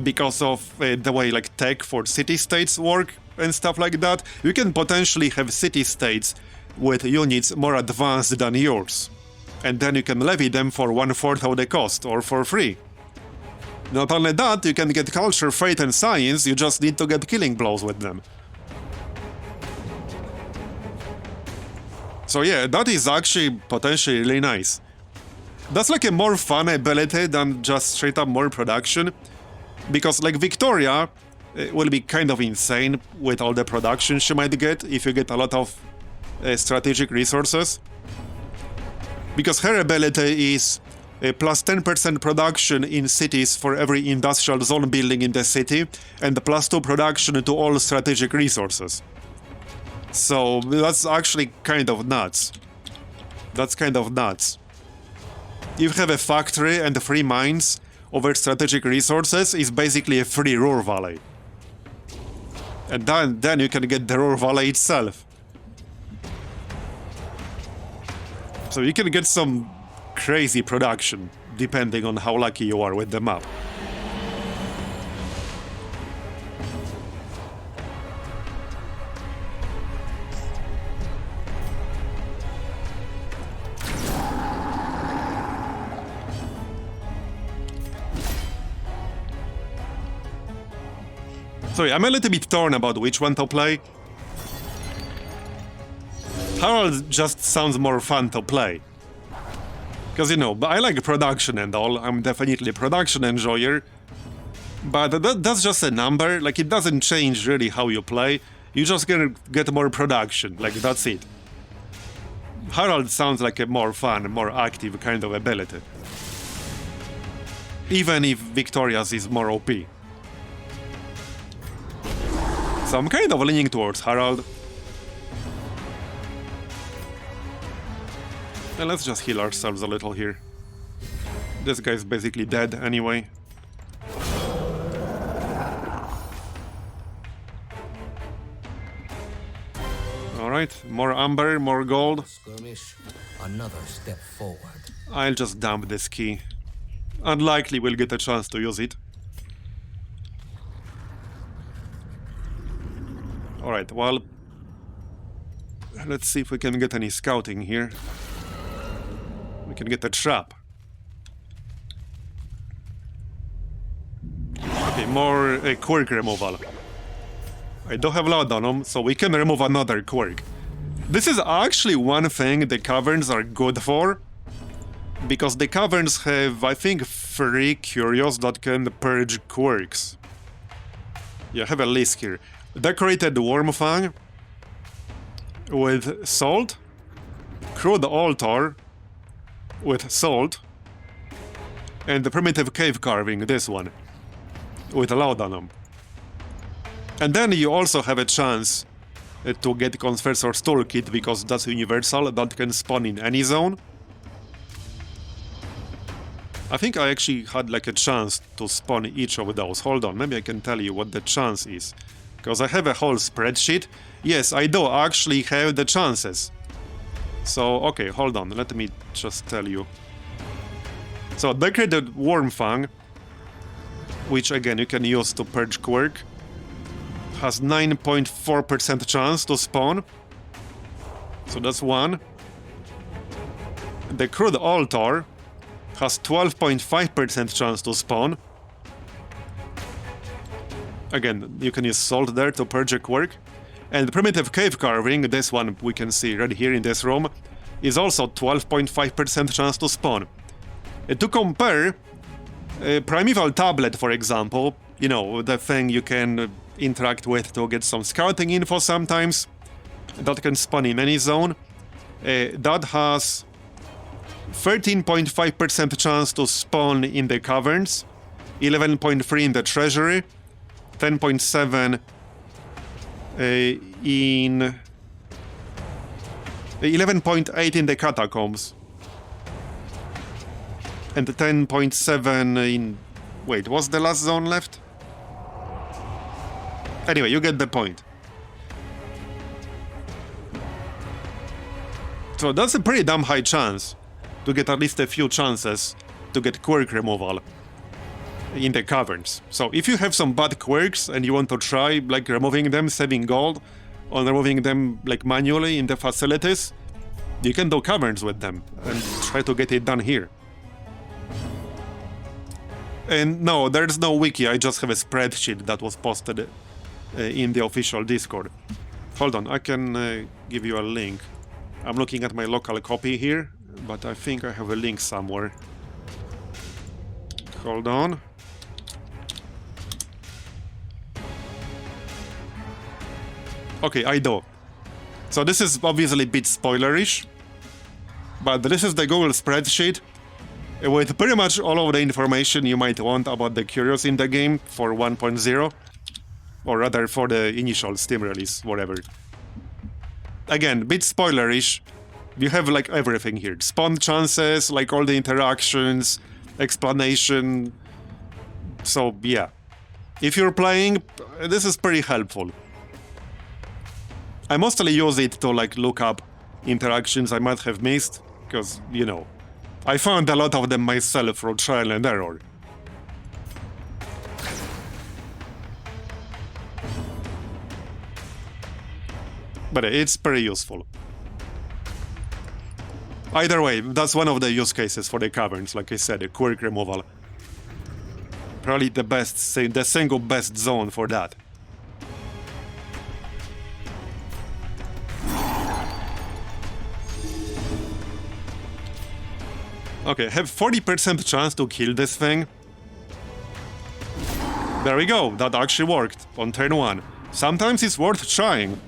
because of the way tech for city-states work and stuff like that. You can potentially have city-states with units more advanced than yours, and then you can levy them for 1/4 of the cost or for free. Not only that, you can get culture, faith and science, you just need to get killing blows with them. So yeah, that is actually potentially really nice. That's a more fun ability than just straight up more production. Because Victoria will be kind of insane with all the production she might get if you get a lot of strategic resources. Because her ability is plus 10% production in cities for every industrial zone building in the city, and plus 2 production to all strategic resources. So that's actually kind of nuts. That's kind of nuts. If you have a factory and 3 mines over strategic resources, is basically a free Ruhr Valley. And then you can get the Ruhr Valley itself. So you can get some crazy production, depending on how lucky you are with the map. Sorry, I'm a little bit torn about which one to play. Harald just sounds more fun to play. Because, I like production and all, I'm definitely a production enjoyer. But that's just a number, it doesn't change really how you play. You just gonna get more production, that's it. Harald sounds like a more fun, more active kind of ability. Even if Victoria's is more OP. So I'm kind of leaning towards Harald. And let's just heal ourselves a little here. This guy's basically dead anyway. Alright, more amber, more gold. Skirmish, another step forward. I'll just dump this key. Unlikely we'll get a chance to use it. Alright, well, let's see if we can get any scouting here. We can get a trap. Okay, more quirk removal. I don't have load on them, so we can remove another quirk. This is actually one thing the Caverns are good for. Because the Caverns have, I think, 3 curios that can purge quirks. Yeah, I have a list here. Decorated Wormfang with salt, crude altar with salt, and the primitive cave carving, this one, with laudanum. And then you also have a chance to get Confessor's Toolkit, because that's universal, that can spawn in any zone. I think I actually had like a chance to spawn each of those. Hold on, maybe I can tell you what the chance is. Because I have a whole spreadsheet. Yes, I do actually have the chances. So, okay, hold on, let me just tell you. So, Decorated Wormfang, which again you can use to purge quirk, has 9.4% chance to spawn. So that's one. The Crude Altar has 12.5% chance to spawn. Again, you can use salt there to purge a quirk. And the Primitive Cave Carving, this one we can see right here in this room, is also 12.5% chance to spawn. To compare, Primeval Tablet, for example, you know, the thing you can interact with to get some scouting info sometimes, that can spawn in any zone, that has 13.5% chance to spawn in the Caverns, 11.3 in the Treasury, 10.7 in 11.8 in the Catacombs, and 10.7 in... Wait, what's the last zone left? Anyway, you get the point. So that's a pretty damn high chance to get at least a few chances to get quirk removal in the Caverns. So if you have some bad quirks and you want to try like removing them, saving gold, or removing them like manually in the facilities, you can do Caverns with them and try to get it done here. And no, there's no wiki, I just have a spreadsheet that was posted in the official Discord. Hold on, I can give you a link. I'm looking at my local copy here, but I think I have a link somewhere. Hold on. Okay, I do. So this is obviously a bit spoilerish, but this is the Google spreadsheet with pretty much all of the information you might want about the curios in the game for 1.0, or rather for the initial Steam release, whatever. Again, bit spoilerish. You have like everything here. Spawn chances, like all the interactions, explanation. So yeah, if you're playing, this is pretty helpful. I mostly use it to like look up interactions I might have missed, because, you know, I found a lot of them myself through trial and error. But it's pretty useful. Either way, that's one of the use cases for the Caverns, like I said, a quirk removal. Probably the best, the single best zone for that. Okay, have 40% chance to kill this thing. There we go, that actually worked on turn 1. Sometimes it's worth trying.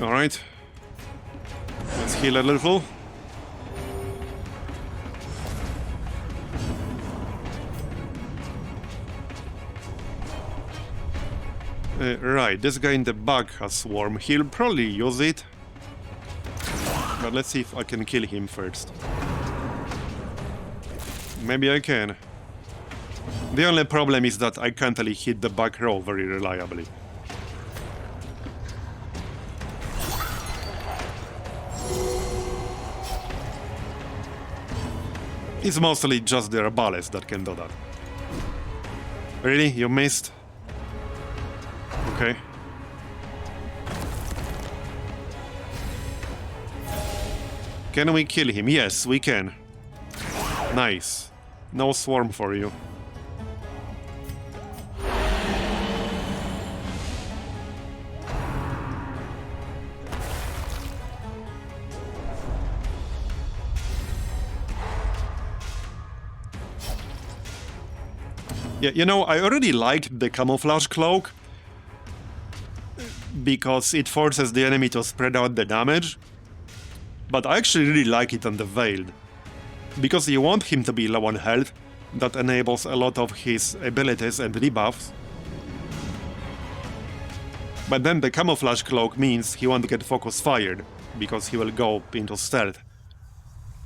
Alright, let's heal a little. Right, this guy in the back has Swarm. He'll probably use it. But let's see if I can kill him first. Maybe I can. The only problem is that I can't really hit the back row very reliably. It's mostly just the Arbales that can do that. Really? You missed? Okay. Can we kill him? Yes, we can. Nice. No swarm for you. Yeah, you know, I already liked the camouflage cloak because it forces the enemy to spread out the damage. But I actually really like it on the Veiled, because you want him to be low on health. That enables a lot of his abilities and debuffs. But then the camouflage cloak means he won't get focus fired, because he will go into stealth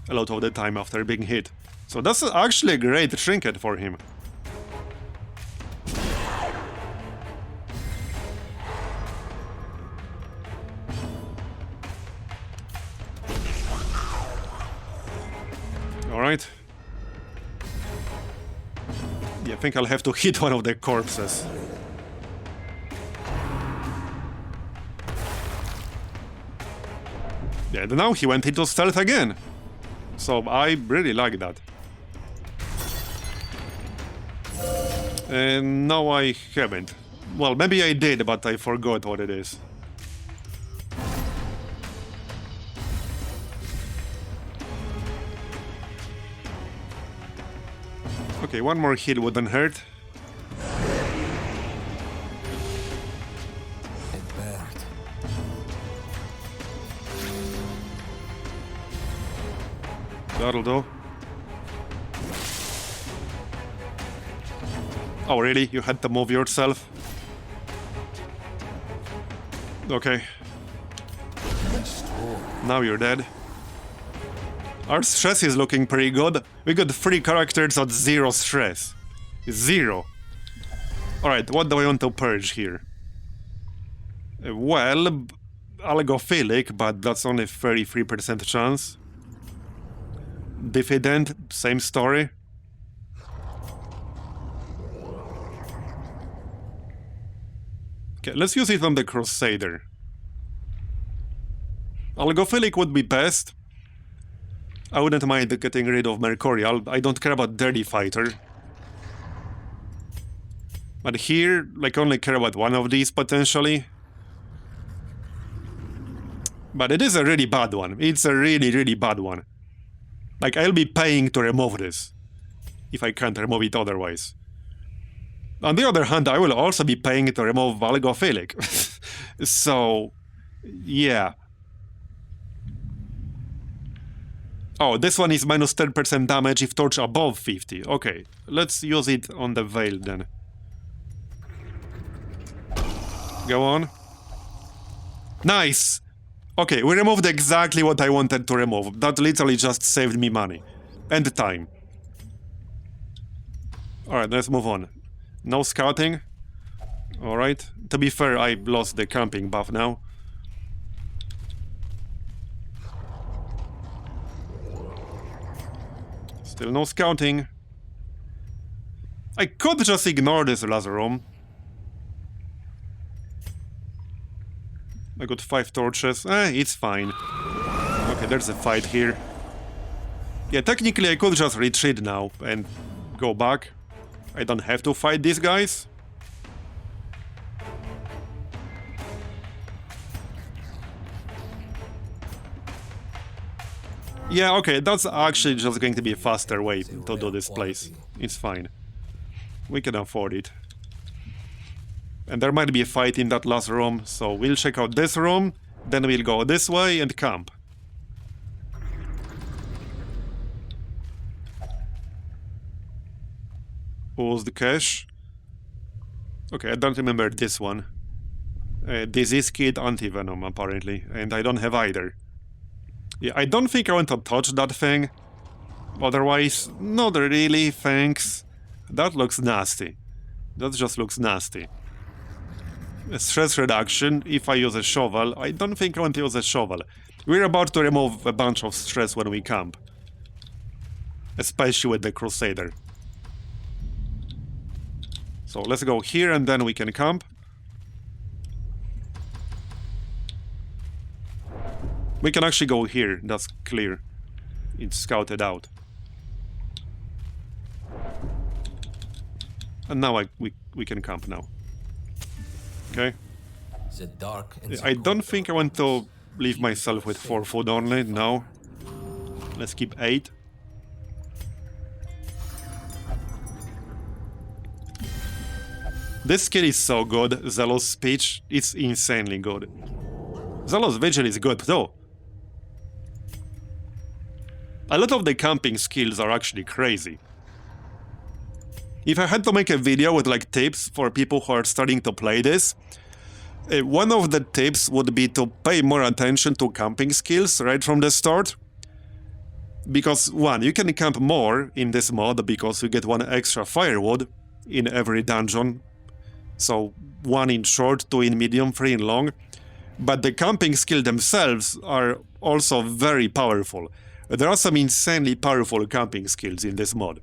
a lot of the time after being hit. So that's actually a great trinket for him. Alright. Yeah, I think I'll have to hit one of the corpses. Yeah, and now he went into stealth again. So I really like that. And no, I haven't. Well, maybe I did, but I forgot what it is. Okay, one more hit wouldn't hurt. That'll do. Oh, really? You had to move yourself? Okay. Now you're dead. Our stress is looking pretty good. We got 3 characters at 0 stress. 0. Alright, what do I want to purge here? Well, Algophilic, but that's only 33% chance. Diffident, same story. Okay, let's use it on the Crusader. Algophilic would be best. I wouldn't mind getting rid of Mercurial. I don't care about Dirty Fighter. But here, like, only care about one of these, potentially. But it is a really bad one. It's a really, really bad one. Like, I'll be paying to remove this, if I can't remove it otherwise. On the other hand, I will also be paying to remove Algophilic. So, yeah. Oh, this one is minus 10% damage if torch above 50. Okay, let's use it on the Veil then. Go on. Nice! Okay, we removed exactly what I wanted to remove. That literally just saved me money. And time. Alright, let's move on. No scouting. Alright. To be fair, I lost the camping buff now. Still no scouting. I could just ignore this last room. I got 5 torches. It's fine. Okay, there's a fight here. Yeah, technically I could just retreat now and go back. I don't have to fight these guys. Yeah, okay, that's actually just going to be a faster way to do this place. It's fine. We can afford it. And there might be a fight in that last room, so we'll check out this room, then we'll go this way and camp. Who's the cache? Okay, I don't remember this one. Disease Kit, Anti-Venom, apparently, and I don't have either. Yeah, I don't think I want to touch that thing. Otherwise, not really, thanks. That looks nasty. That just looks nasty. Stress reduction, if I use a shovel. I don't think I want to use a shovel. We're about to remove a bunch of stress when we camp. Especially with the Crusader. So let's go here and then we can camp. We can actually go here, that's clear. It's scouted out. And now we can camp now. Okay. The dark and I don't think I want to leave myself with 4 food only, no. Let's keep 8. This skill is so good, Zealous Speech, it's insanely good. Zealous Vigil is good too. A lot of the camping skills are actually crazy. If I had to make a video with like tips for people who are starting to play this, one of the tips would be to pay more attention to camping skills right from the start. Because, one, you can camp more in this mod because you get 1 extra firewood in every dungeon. So 1 in short, 2 in medium, 3 in long. But the camping skills themselves are also very powerful. There are some insanely powerful camping skills in this mod.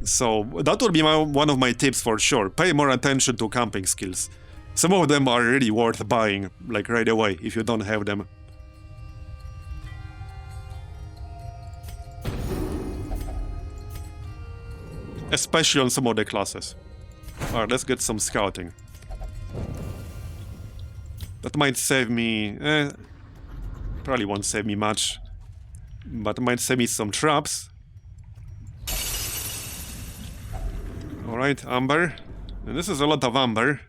So that would be one of my tips for sure. Pay more attention to camping skills. Some of them are really worth buying, like right away, if you don't have them. Especially on some of the classes. Alright, let's get some scouting. That might save me... probably won't save me much. But it might save me some traps. Alright, amber. And this is a lot of amber.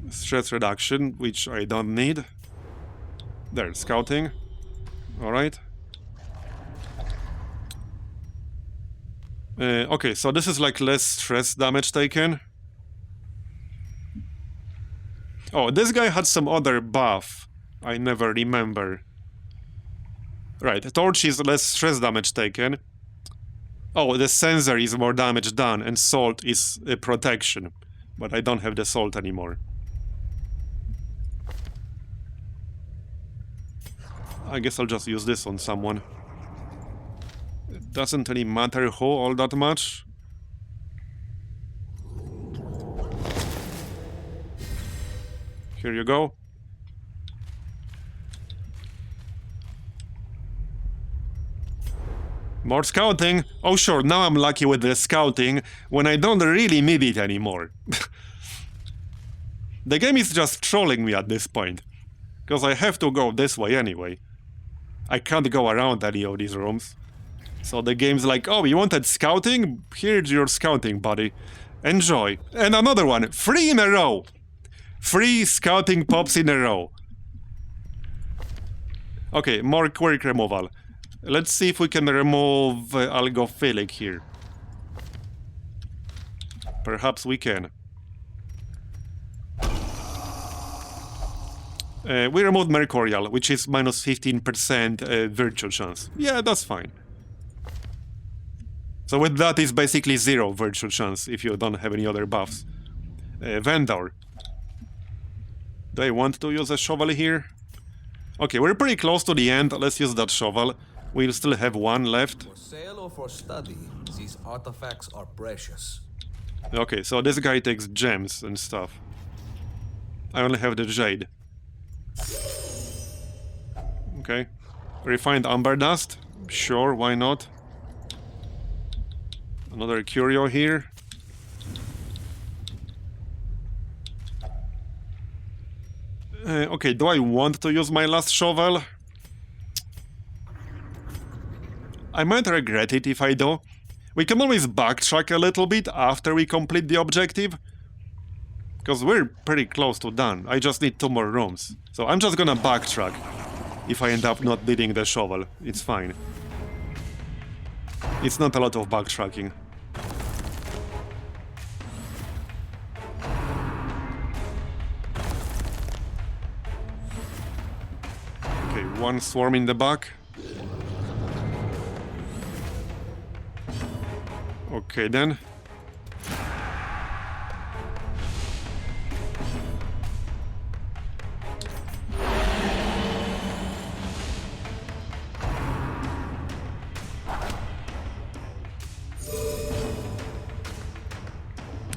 Stress reduction, which I don't need. There, scouting. Alright. Okay, so this is like less stress damage taken. Oh, this guy had some other buff. I never remember. Right, torch is less stress damage taken. Oh, the sensor is more damage done, and salt is a protection. But I don't have the salt anymore. I guess I'll just use this on someone. It doesn't really matter who all that much. Here you go. More scouting. Oh sure, now I'm lucky with the scouting when I don't really need it anymore. The game is just trolling me at this point. Because I have to go this way anyway. I can't go around any of these rooms. So the game's like, oh, you wanted scouting? Here's your scouting, buddy. Enjoy. And another one. 3 in a row. 3 scouting pops in a row. Okay, more quirk removal. Let's see if we can remove algophilic here. Perhaps we can. We removed Mercurial, which is minus 15% virtue chance. Yeah, that's fine. So with that, it's basically 0 virtue chance if you don't have any other buffs. Vendor. Do I want to use a shovel here? Okay, we're pretty close to the end. Let's use that shovel. We'll still have 1 left. For sale or for study, these artifacts are precious. Okay, so this guy takes gems and stuff. I only have the jade. Okay. Refined amber dust? Sure, why not? Another curio here. Okay, do I want to use my last shovel? I might regret it if I do. We can always backtrack a little bit after we complete the objective. Because we're pretty close to done. I just need 2 more rooms. So I'm just gonna backtrack if I end up not needing the shovel. It's fine. It's not a lot of backtracking. Okay, 1 swarm in the back. Okay then.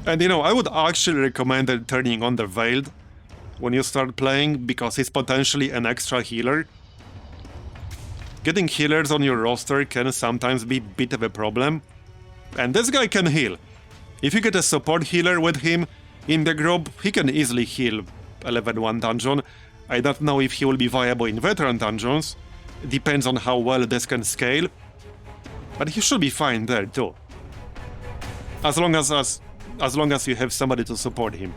And you know, I would actually recommend turning on the Veiled. when you start playing because he's potentially an extra healer. Getting healers on your roster can sometimes be a bit of a problem. And this guy can heal. If you get a support healer with him in the group, he can easily heal a level 1 dungeon. I don't know if he will be viable in veteran dungeons. It depends on how well this can scale. But he should be fine there too. As long as you have somebody to support him.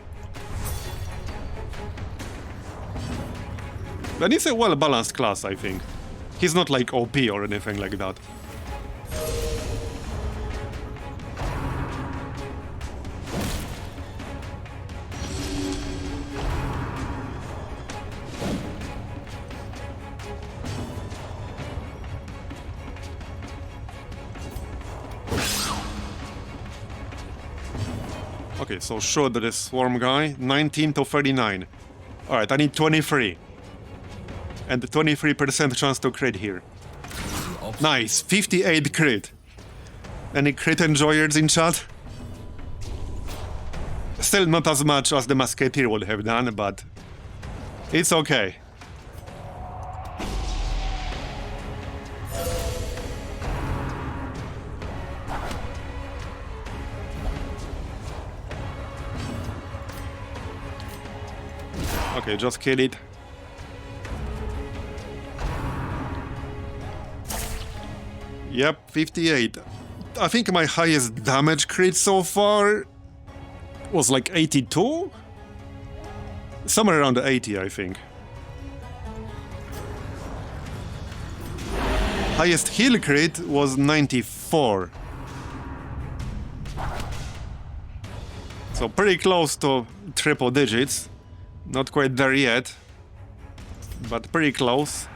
And it's a well-balanced class, I think. He's not like OP or anything like that. Okay, so shoot this swarm guy. 19 to 39. Alright, I need 23. And 23% chance to crit here. Nice, 58 crit. Any crit enjoyers in chat? Still not as much as the Musketeer would have done, but it's okay. Okay, just kill it. Yep, 58. I think my highest damage crit so far was like 82? Somewhere around 80, I think. Highest heal crit was 94. So pretty close to triple digits. Not quite there yet, but pretty close.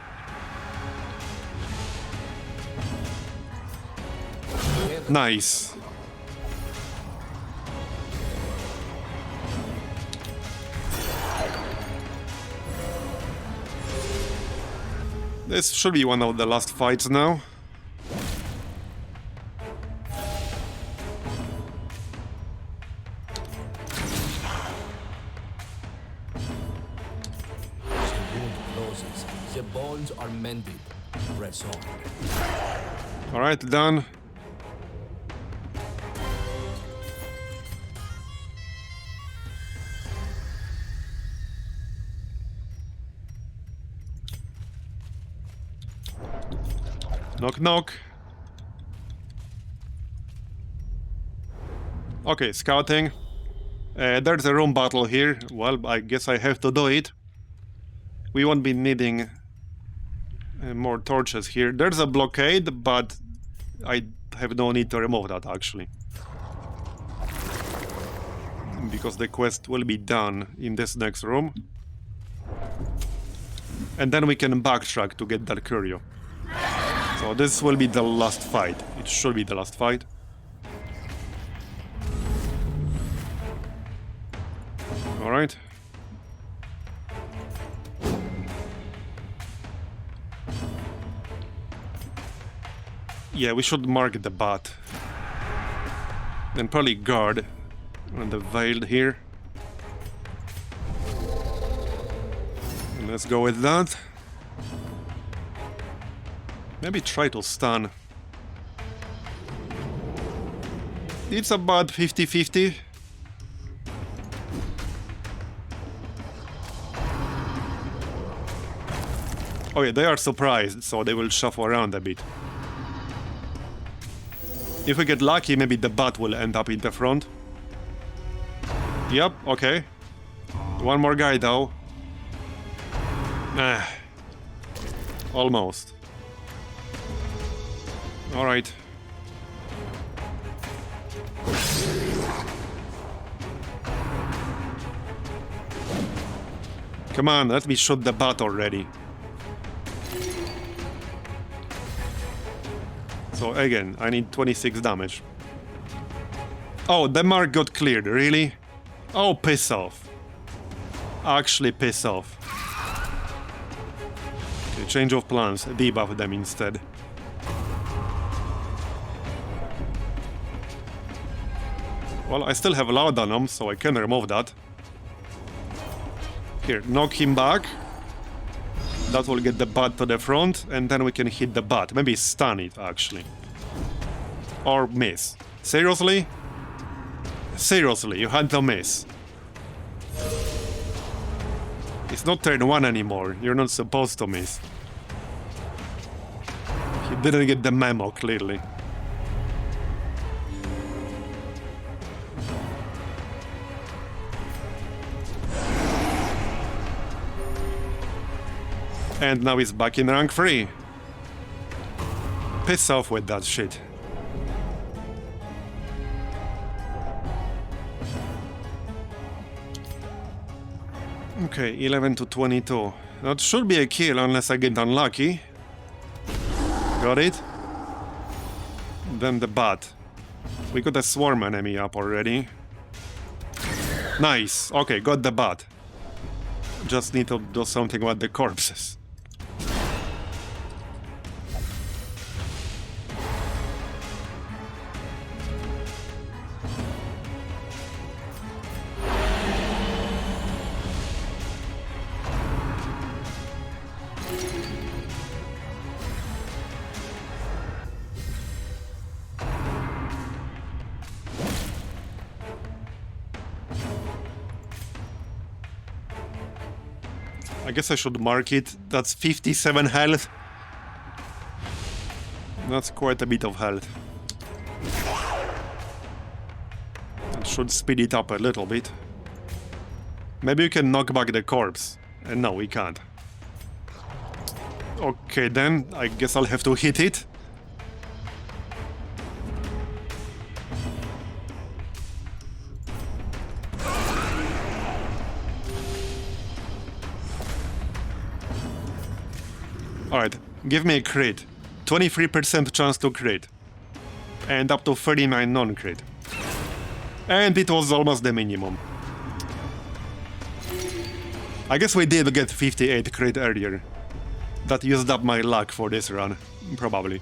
Nice. This should be one of the last fights now. The bones are mended. Press on. All right, done. Knock, knock. Okay, scouting. There's a room battle here. Well, I guess I have to do it. We won't be needing more torches here. There's a blockade, but I have no need to remove that, actually. Because the quest will be done in this next room. And then we can backtrack to get that curio. So this will be the last fight. It should be the last fight. Alright. Yeah, we should mark the bat. Then probably guard on the veiled here. And let's go with that. Maybe try to stun. It's about 50-50. Oh yeah, they are surprised, so they will shuffle around a bit. If we get lucky, maybe the bat will end up in the front. Yep, okay. One more guy though. Almost. Alright. Come on, let me shoot the bat already. So again, I need 26 damage. Oh, the mark got cleared, really? Oh, piss off. Actually piss off. Okay, change of plans, debuff them instead. Well, I still have loud on them, so I can remove that. Here, knock him back. That will get the bat to the front, and then we can hit the bat. Maybe stun it, actually. Or miss. Seriously? Seriously, you had to miss. It's not turn 1 anymore. You're not supposed to miss. He didn't get the memo, clearly. And now he's back in rank 3. Piss off with that shit. Okay, 11 to 22. That should be a kill unless I get unlucky. Got it? Then the bat. We got a swarm enemy up already. Nice. Okay, got the bat. Just need to do something about the corpses. I guess I should mark it. That's 57 health. That's quite a bit of health. That should speed it up a little bit. Maybe you can knock back the corpse. And no, we can't. Okay, then I guess I'll have to hit it. Alright, give me a crit. 23% chance to crit. And up to 39 non-crit. And it was almost the minimum. I guess we did get 58 crit earlier. That used up my luck for this run, probably.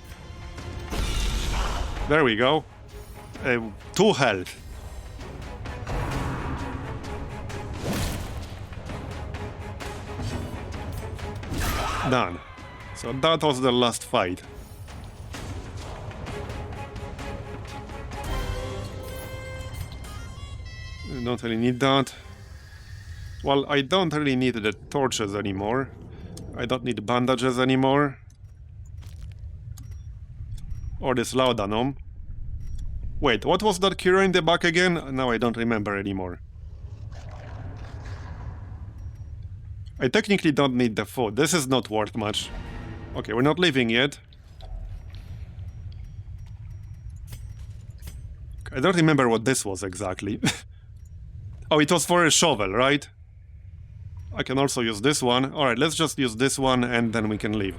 There we go. 2 health. Done. So that was the last fight. I don't really need that. Well, I don't really need the torches anymore. I don't need bandages anymore. Or this laudanum. Wait, what was that cure in the back again? Now I don't remember anymore. I technically don't need the food. This is not worth much. Okay, we're not leaving yet. I don't remember what this was exactly. Oh, it was for a shovel, right? I can also use this one. Alright, let's just use this one and then we can leave.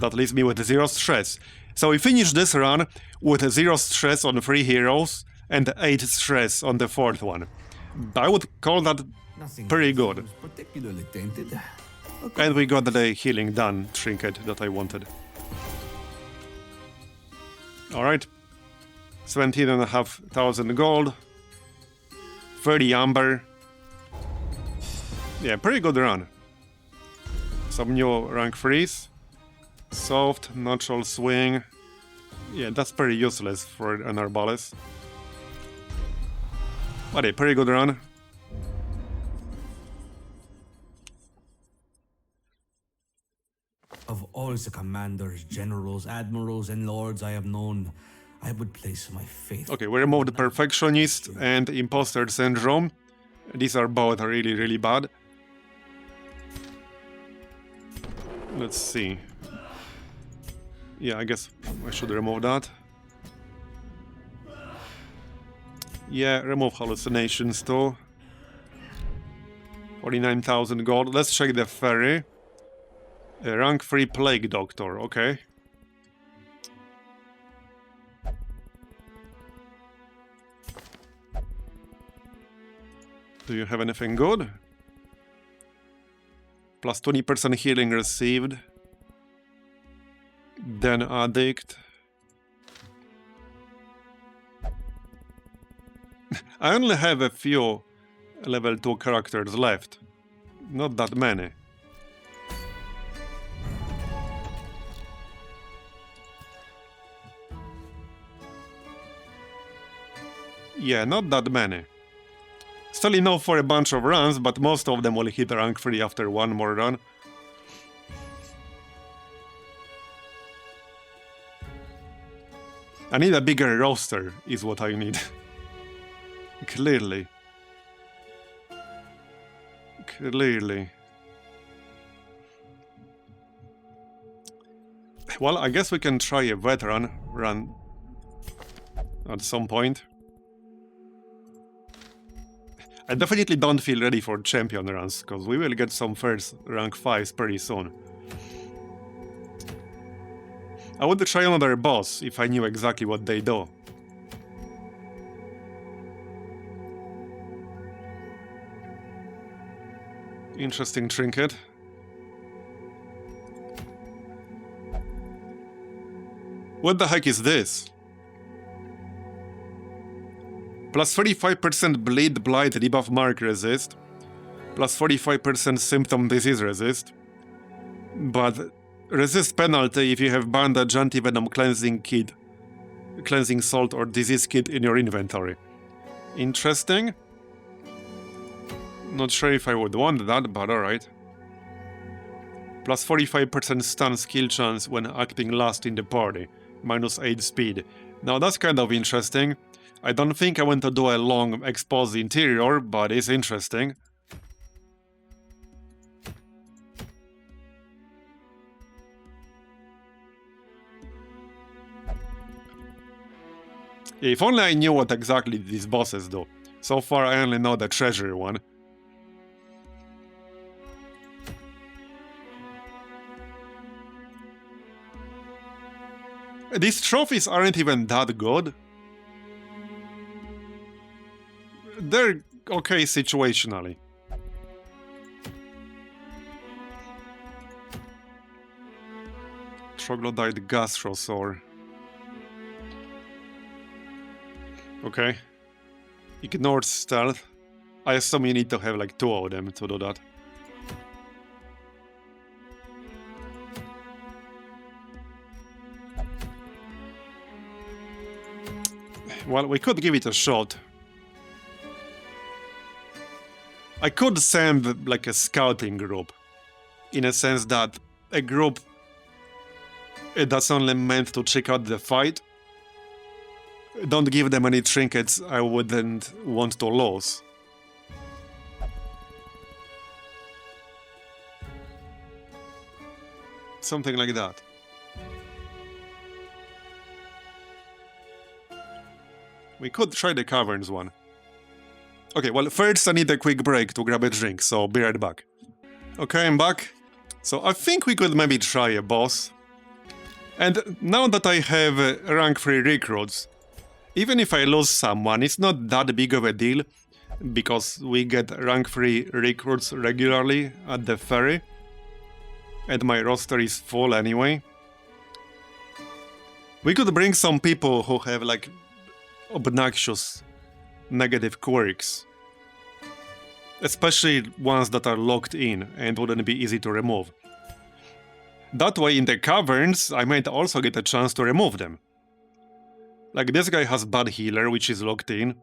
That leaves me with 0 stress. So we finish this run with 0 stress on 3 heroes and 8 stress on the 4th one. I would call that pretty good. Particularly tainted. And we got the healing done trinket that I wanted. Alright. 17,500 gold. 30 amber. Yeah, pretty good run. Some new rank 3s. Soft, natural swing. Yeah, that's pretty useless for an arbalest. But a pretty good run. Of all the commanders, generals, admirals, and lords I have known, I would place my faith. Okay, we removed the Perfectionist and Imposter Syndrome. These are both really, really bad. Let's see. Yeah, I guess I should remove that. Yeah, remove hallucinations too. 49,000 gold. Let's check the ferry. A rank 3 plague doctor, okay. Do you have anything good? Plus 20% healing received. Then addict. I only have a few level 2 characters left. Not that many. Yeah, not that many. Still enough for a bunch of runs, but most of them will hit rank 3 after one more run. I need a bigger roster, is what I need. Clearly. Clearly. Well, I guess we can try a veteran run at some point. I definitely don't feel ready for champion runs, because we will get some first rank 5s pretty soon. I would try another boss if I knew exactly what they do. Interesting trinket. What the heck is this? Plus 35% bleed, blight, debuff, mark resist. Plus 45% symptom disease resist. But resist penalty if you have bandage, antivenom, cleansing kit, cleansing salt or disease kit in your inventory. Interesting. Not sure if I would want that, but alright. Plus 45% stun skill chance when acting last in the party. Minus 8 speed. Now that's kind of interesting. I don't think I want to do a long exposed interior, but it's interesting. If only I knew what exactly these bosses do. So far I only know the Treasury one. These trophies aren't even that good. They're okay situationally. Troglodyte, Gastrosaur. Okay. Ignored stealth. I assume you need to have like 2 of them to do that. Well, we could give it a shot. I could send like a scouting group. In a sense that a group that's only meant to check out the fight. Don't give them any trinkets I wouldn't want to lose. Something like that. We could try the Caverns one. Okay, well, first I need a quick break to grab a drink, so be right back. Okay, I'm back. So I think we could maybe try a boss. And now that I have rank 3 recruits, even if I lose someone, it's not that big of a deal, because we get rank 3 recruits regularly at the ferry. And my roster is full anyway. We could bring some people who have like obnoxious negative quirks. Especially ones that are locked in and wouldn't be easy to remove. That way in the Caverns, I might also get a chance to remove them. Like this guy has bad healer, which is locked in.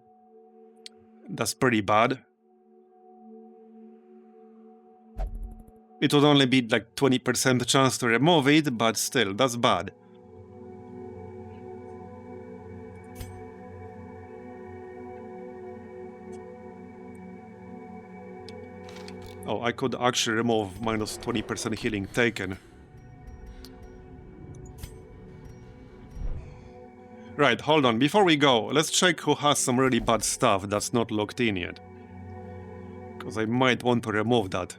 That's pretty bad. It would only be like 20% chance to remove it, but still, that's bad. Oh, I could actually remove minus 20% healing taken. Right, hold on, before we go, let's check who has some really bad stuff that's not locked in yet. Because I might want to remove that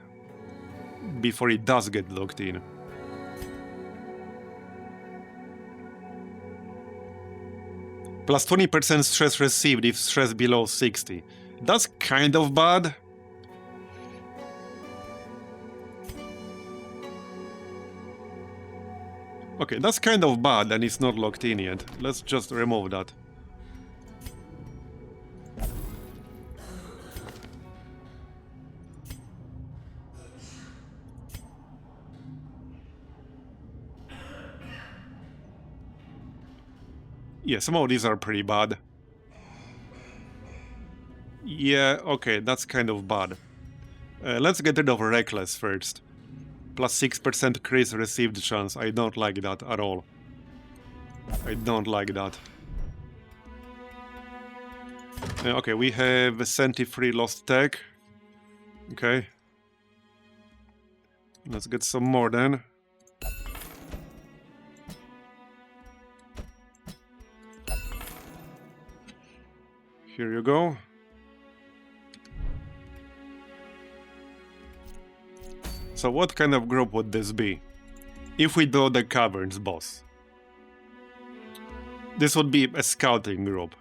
before it does get locked in. Plus 20% stress received if stress below 60. That's kind of bad. Okay, that's kind of bad and it's not locked in yet. Let's just remove that. Yeah, some of these are pretty bad. Yeah, okay, that's kind of bad. Let's get rid of Reckless first. Plus 6% crit received chance. I don't like that at all. I don't like that. Okay, we have a Senti-free Lost Tech. Okay. Let's get some more then. Here you go. So what kind of group would this be? If we do the Caverns boss. This would be a scouting group.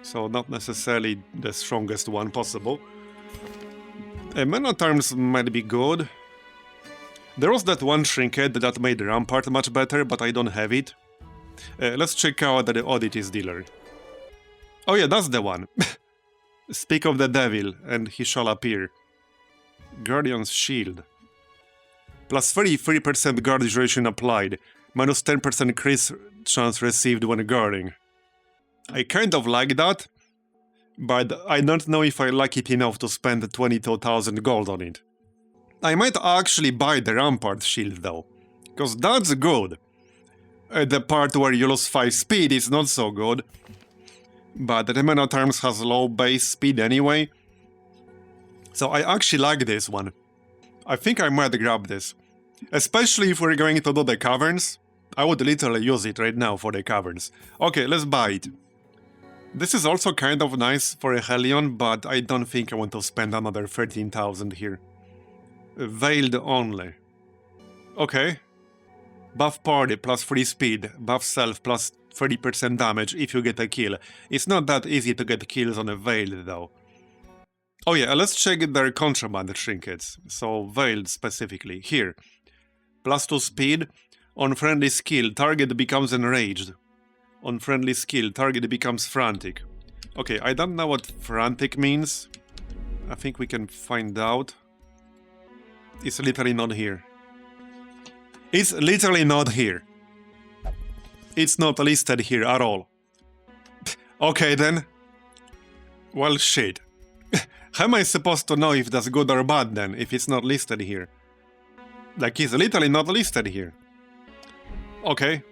So not necessarily the strongest one possible. Men at Arms might be good. There was that one trinket that made Rampart much better, but I don't have it. Let's check out the Oddities dealer. Oh yeah, that's the one. Speak of the devil, and he shall appear. Guardian's Shield. Plus 33% guard duration applied. Minus 10% crit chance received when guarding. I kind of like that, but I don't know if I like it enough to spend 22,000 gold on it. I might actually buy the Rampart Shield though, because that's good. The part where you lose 5 speed is not so good, but the Man at Arms has low base speed anyway, so I actually like this one. I think I might grab this, especially if we're going to do the Caverns. I would literally use it right now for the Caverns. Okay, let's buy it. This is also kind of nice for a Hellion, but I don't think I want to spend another 13,000 here. Veiled only. Okay. Buff party plus free speed, buff self plus 30% damage if you get a kill. It's not that easy to get kills on a Veiled though. Oh yeah, let's check their contraband trinkets. So Veiled specifically. Here. Plus 2 speed. On friendly skill, target becomes enraged. On friendly skill, target becomes frantic. Okay, I don't know what frantic means. I think we can find out. It's literally not here. It's literally not here. It's not listed here at all. Okay then. Well, shit. How am I supposed to know if that's good or bad then, if it's not listed here? Like, it's literally not listed here. Okay.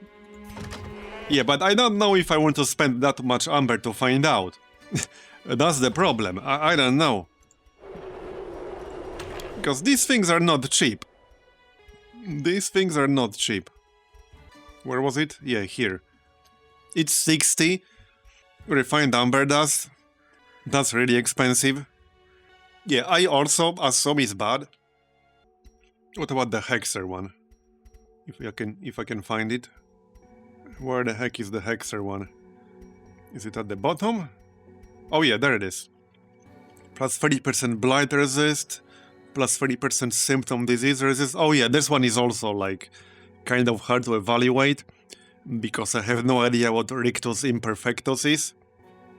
Yeah, but I don't know if I want to spend that much amber to find out. That's the problem. I don't know. Because these things are not cheap. These things are not cheap. Where was it? Yeah, here. It's 60. Refined amber dust. That's really expensive. Yeah, I also assume it's bad. What about the Hexer one? If I can find it. Where the heck is the Hexer one? Is it at the bottom? Oh yeah, there it is. Plus 30% blight resist. Plus 30% symptom disease resist. Oh yeah, this one is also like kind of hard to evaluate because I have no idea what Rictus imperfectus is.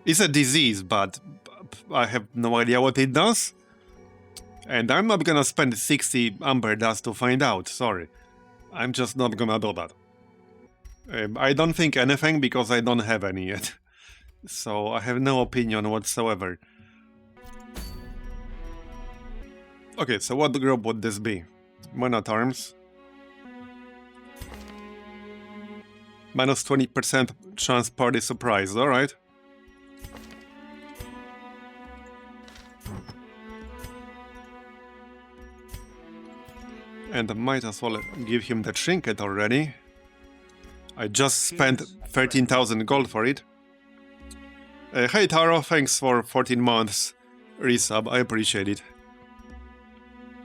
It's a disease, but I have no idea what it does. And I'm not gonna spend 60 amber dust to find out, sorry. I'm just not gonna do that. I don't think anything because I don't have any yet. So I have no opinion whatsoever. Okay, so what group would this be? Man at Arms. Minus 20% chance party surprise, alright. And I might as well give him the trinket already. I just spent 13,000 gold for it. Hey Taro, thanks for 14 months resub, I appreciate it.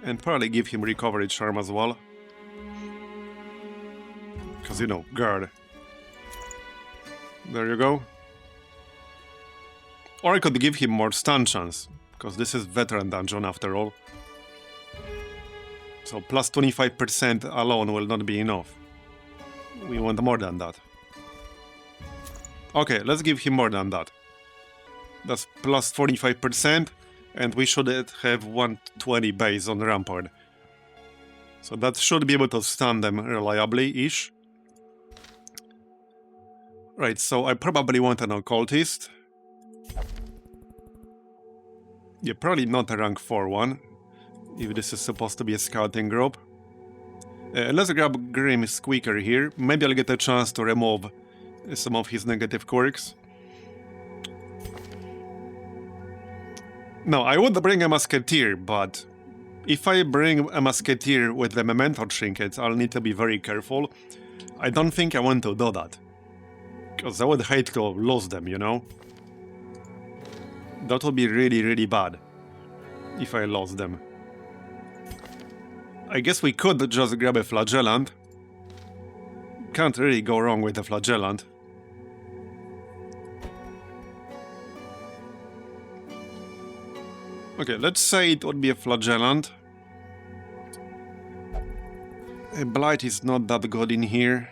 And probably give him recovery charm as well. Because, you know, guard. There you go. Or I could give him more stun chance, because this is veteran dungeon after all. So plus 25% alone will not be enough. We want more than that. Okay, let's give him more than that. That's plus 45%, and we should have 120 base on Rampart. So that should be able to stun them reliably-ish. Right, so I probably want an occultist. Yeah, probably not a rank 4 one, if this is supposed to be a scouting group. Let's grab Grim Squeaker here. Maybe I'll get a chance to remove some of his negative quirks. No, I would bring a Musketeer, but if I bring a Musketeer with the Memento Trinket, I'll need to be very careful. I don't think I want to do that. Because I would hate to lose them, you know? That would be really, really bad if I lost them. I guess we could just grab a Flagellant. Can't really go wrong with a Flagellant. Okay, let's say it would be a Flagellant. A Blight is not that good in here.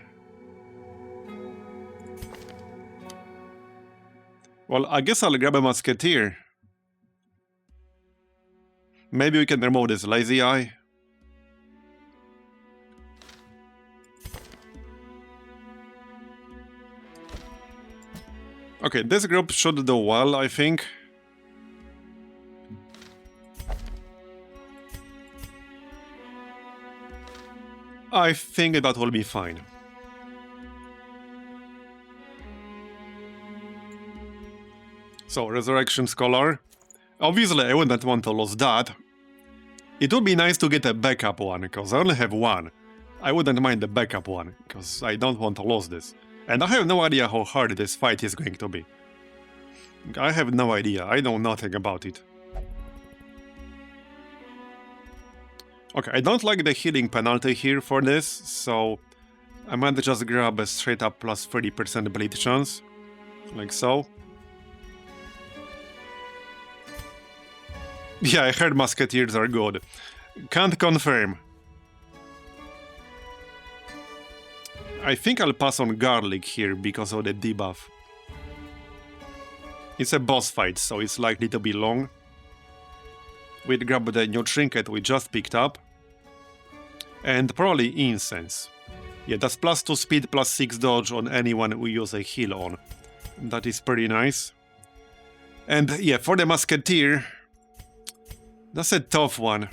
Well, I guess I'll grab a Musketeer. Maybe we can remove this Lazy Eye. Okay, this group should do well, I think. I think that will be fine. So, Resurrection Scholar. Obviously, I wouldn't want to lose that. It would be nice to get a backup one, because I only have one. I wouldn't mind the backup one, because I don't want to lose this. And I have no idea how hard this fight is going to be. I have no idea, I know nothing about it. Okay, I don't like the healing penalty here for this, so I might just grab a straight up plus 30% bleed chance. Like so. Yeah, I heard Musketeers are good. Can't confirm. I think I'll pass on Garlic here because of the debuff. It's a boss fight, so it's likely to be long. We'd grab the new trinket we just picked up. And probably Incense. Yeah, that's plus 2 speed, plus 6 dodge on anyone we use a heal on. That is pretty nice. And yeah, for the Musketeer, that's a tough one.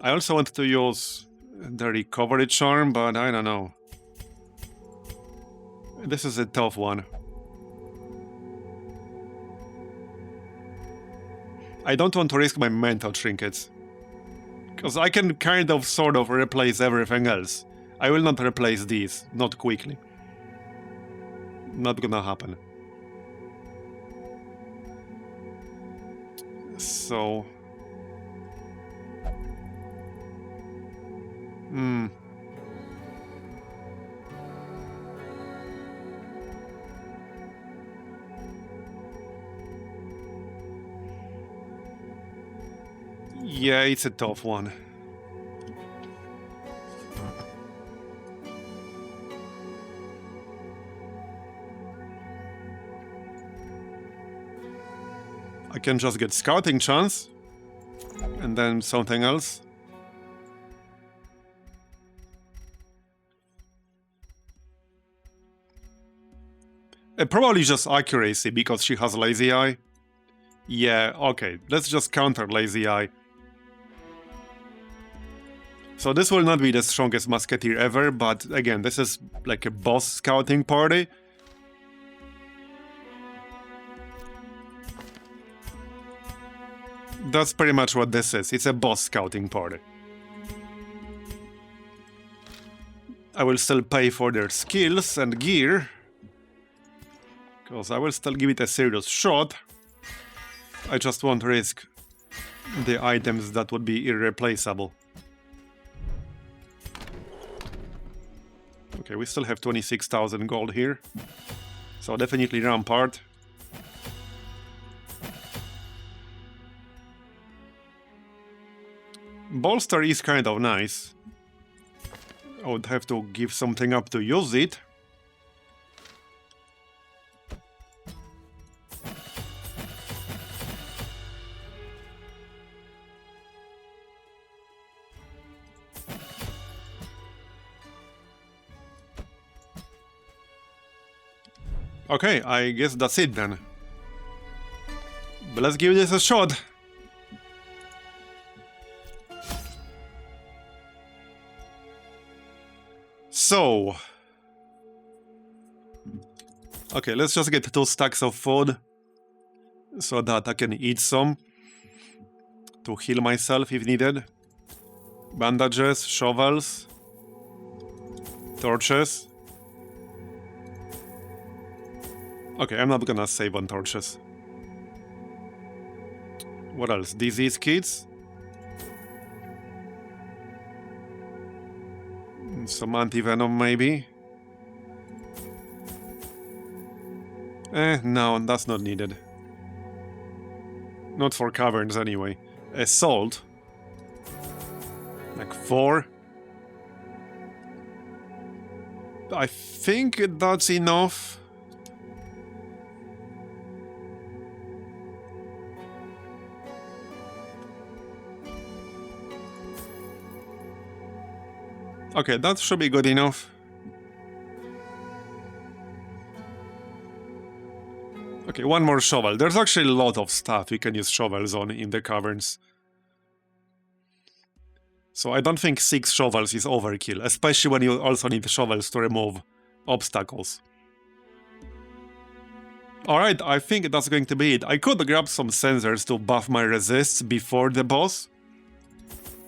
I also want to use the Recovery Charm, but I don't know. This is a tough one. I don't want to risk my mental trinkets. Because I can kind of sort of replace everything else. I will not replace these, not quickly. Not gonna happen. So... Yeah, it's a tough one. I can just get scouting chance and then something else. Probably just accuracy because she has Lazy Eye. Yeah, okay, let's just counter Lazy Eye. So this will not be the strongest Musketeer ever, but again, this is like a boss scouting party. That's pretty much what this is. It's a boss scouting party. I will still pay for their skills and gear, because I will still give it a serious shot. I just won't risk the items that would be irreplaceable. Okay, we still have 26,000 gold here. So definitely Rampart. Bolster is kind of nice. I would have to give something up to use it. Okay, I guess that's it then. But let's give this a shot. So... Okay, let's just get 2 stacks of food. So that I can eat some. To heal myself if needed. Bandages, shovels. Torches. Okay, I'm not gonna save on torches. What else? Disease kits. Some anti-venom maybe. No, that's not needed. Not for caverns anyway. Salt. Like 4. I think that's enough. Okay, that should be good enough. Okay, 1 more shovel. There's actually a lot of stuff you can use shovels on in the caverns. So I don't think 6 shovels is overkill, especially when you also need shovels to remove obstacles. Alright, I think that's going to be it. I could grab some sensors to buff my resists before the boss.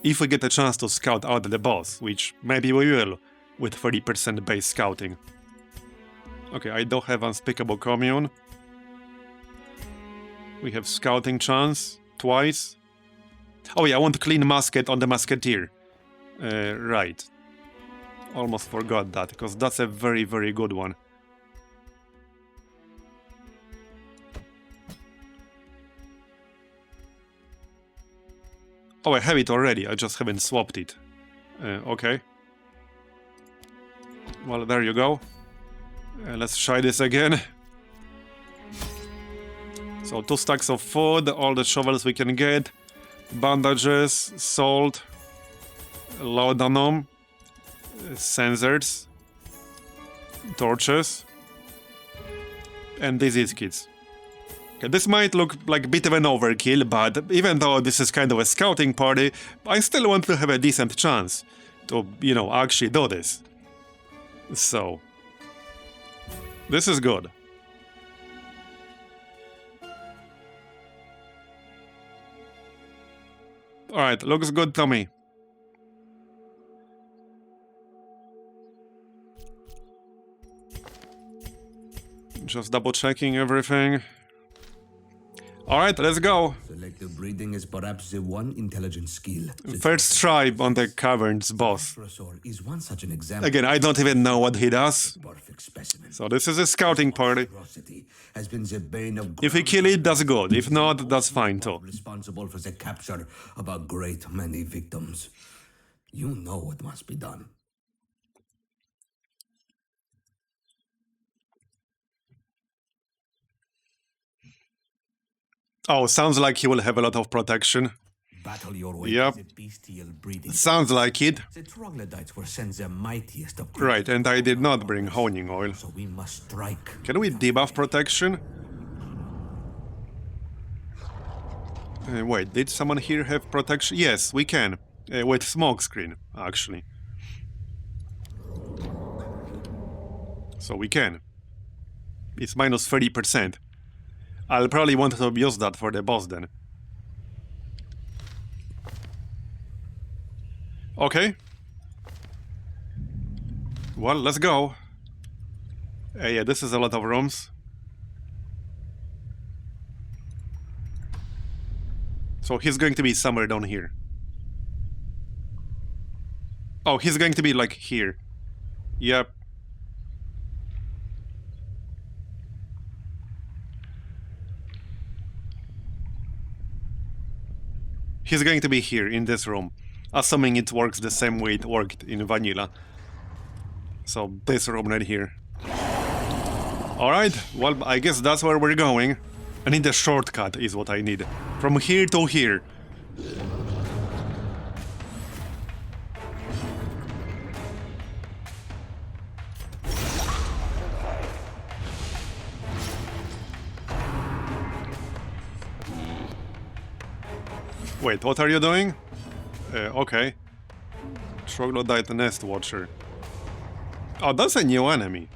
If we get a chance to scout out the boss, which maybe we will, with 30% base scouting. Okay, I don't have Unspeakable Commune. We have Scouting Chance, twice. Oh yeah, I want Clean Musket on the Musketeer. Right. Almost forgot that, because that's a very, very good one. Oh, I have it already, I just haven't swapped it. Okay. Well, there you go. Let's try this again. So 2 stacks of food, all the shovels we can get. Bandages, salt, laudanum, sensors, torches, and disease kits. Okay, this might look like a bit of an overkill, but even though this is kind of a scouting party, I still want to have a decent chance to, you know, actually do this. So, this is good. Alright, looks good to me. Just double checking everything. Alright, let's go. Selective breeding is perhaps the one intelligent skill. First try on the Caverns boss. Gastrosaur is one such an example. Again, I don't even know what he does. Perfect specimen. So this is a scouting party. Ferocity has been the bane of If we kill it, that's good. If not, that's fine too. responsible for the capture of a great many victims. You know what must be done. Oh, sounds like he will have a lot of protection. Battle your way Yep. to the bestial breeding. Sounds like it. The Troglodytes were sent the mightiest of Right, and I did not bring honing oil. so we must strike. Can we debuff protection? Wait, did someone here have protection? Yes, we can. With smokescreen, actually. So we can. It's minus 30%. I'll probably want to use that for the boss then. Okay. Well, let's go. Yeah, this is a lot of rooms. So he's going to be somewhere down here. Oh, he's going to be like here. Yep. He's going to be here in this room. Assuming it works the same way it worked in vanilla. So this room right here. Alright, well, I guess that's where we're going. I need a shortcut is what I need. From here to here. Wait, what are you doing? Okay. Troglodyte Nest Watcher. Oh, that's a new enemy.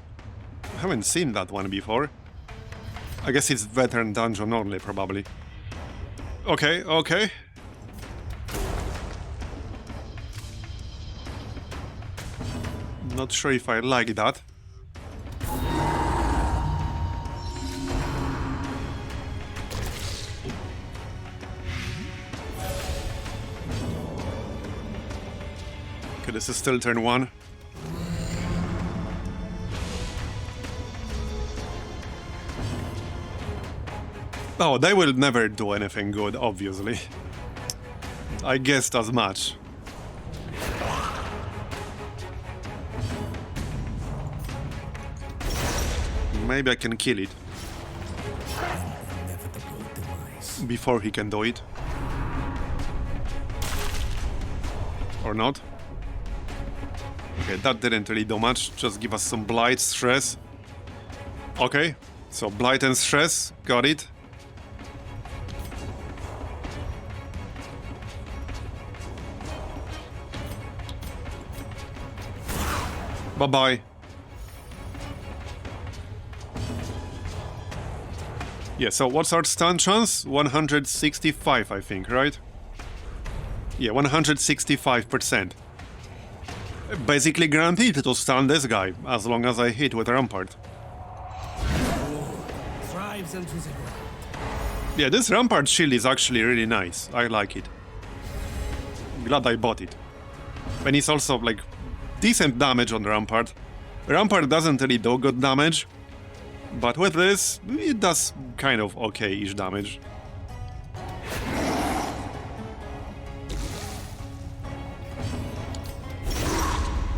I haven't seen that one before. I guess it's veteran dungeon only, probably. Okay, okay. Not sure if I like that. Okay, this is still turn 1. Oh, they will never do anything good, obviously. I guessed as much. Maybe I can kill it before he can do it. Or not. Okay, that didn't really do much. Just give us some blight, stress. Okay, so blight and stress, got it. Bye-bye. Yeah, so what's our stun chance? 165, I think, right? Yeah, 165%. Basically guaranteed to stun this guy, as long as I hit with Rampart. Thrives into the ground. Yeah, this Rampart shield is actually really nice. I like it. Glad I bought it. And it's also, like, decent damage on Rampart. Rampart doesn't really do good damage, but with this, it does kind of okay-ish damage.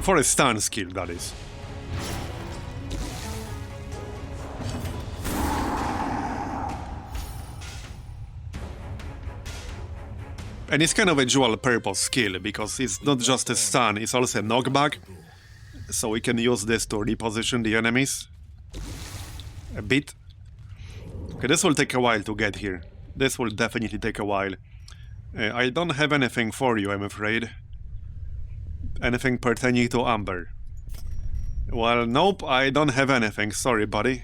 For a stun skill, that is. And it's kind of a dual-purpose skill, because it's not just a stun, it's also a knockback. So we can use this to reposition the enemies a bit. Okay, this will take a while to get here. This will definitely take a while. I don't have anything for you, I'm afraid. Anything pertaining to Amber. Well, nope, I don't have anything. Sorry, buddy.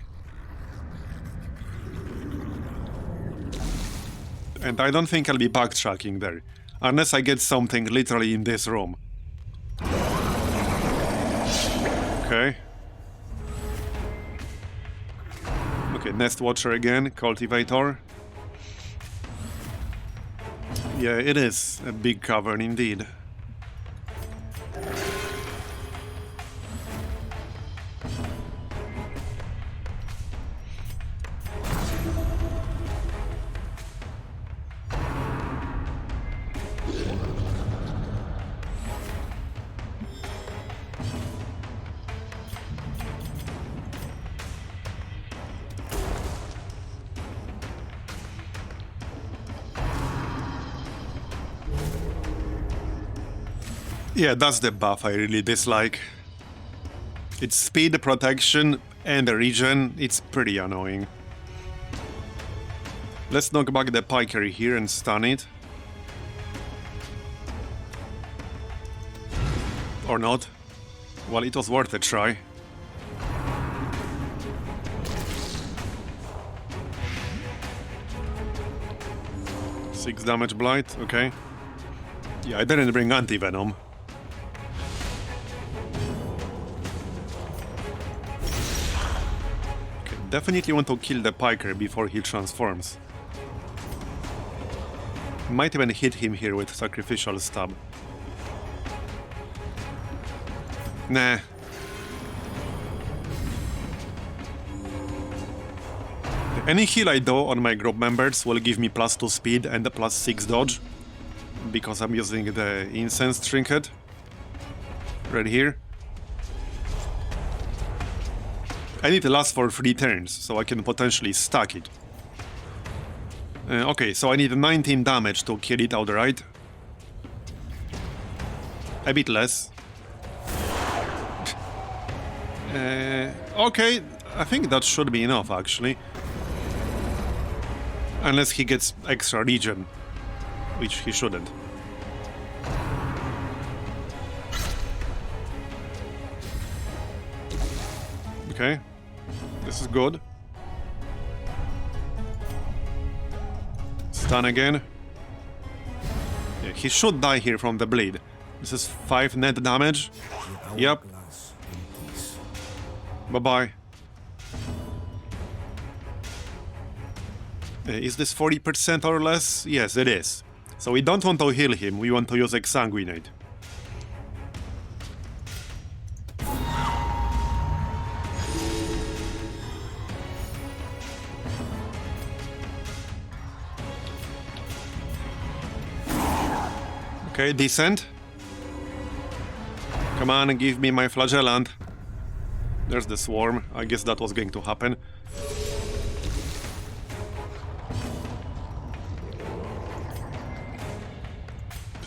And I don't think I'll be backtracking there. Unless I get something literally in this room. Okay. Okay, Nest Watcher again, Cultivator. Yeah, it is a big cavern indeed. Yeah, that's the buff I really dislike. It's speed, protection, and the regen. It's pretty annoying. Let's knock back the pikery here and stun it. Or not. Well, it was worth a try. Six damage blight, okay. Yeah, I didn't bring anti-venom. Okay, definitely want to kill the piker before he transforms. Might even hit him here with sacrificial stab. Nah. Any heal I do on my group members will give me +2 speed and a +6 dodge. Because I'm using the incense trinket. Right here. I need to last for 3 turns, so I can potentially stack it. Okay, so I need 19 damage to kill it outright. A bit less. Okay, I think that should be enough, actually. Unless he gets extra regen. which he shouldn't. Okay, this is good. Stun again. Yeah, he should die here from the bleed. This is 5 net damage. Yep. Bye-bye. Is this 40% or less? Yes, it is. So we don't want to heal him, we want to use Exsanguinate. Okay, decent. Come on, give me my flagellant. There's the swarm. I guess that was going to happen.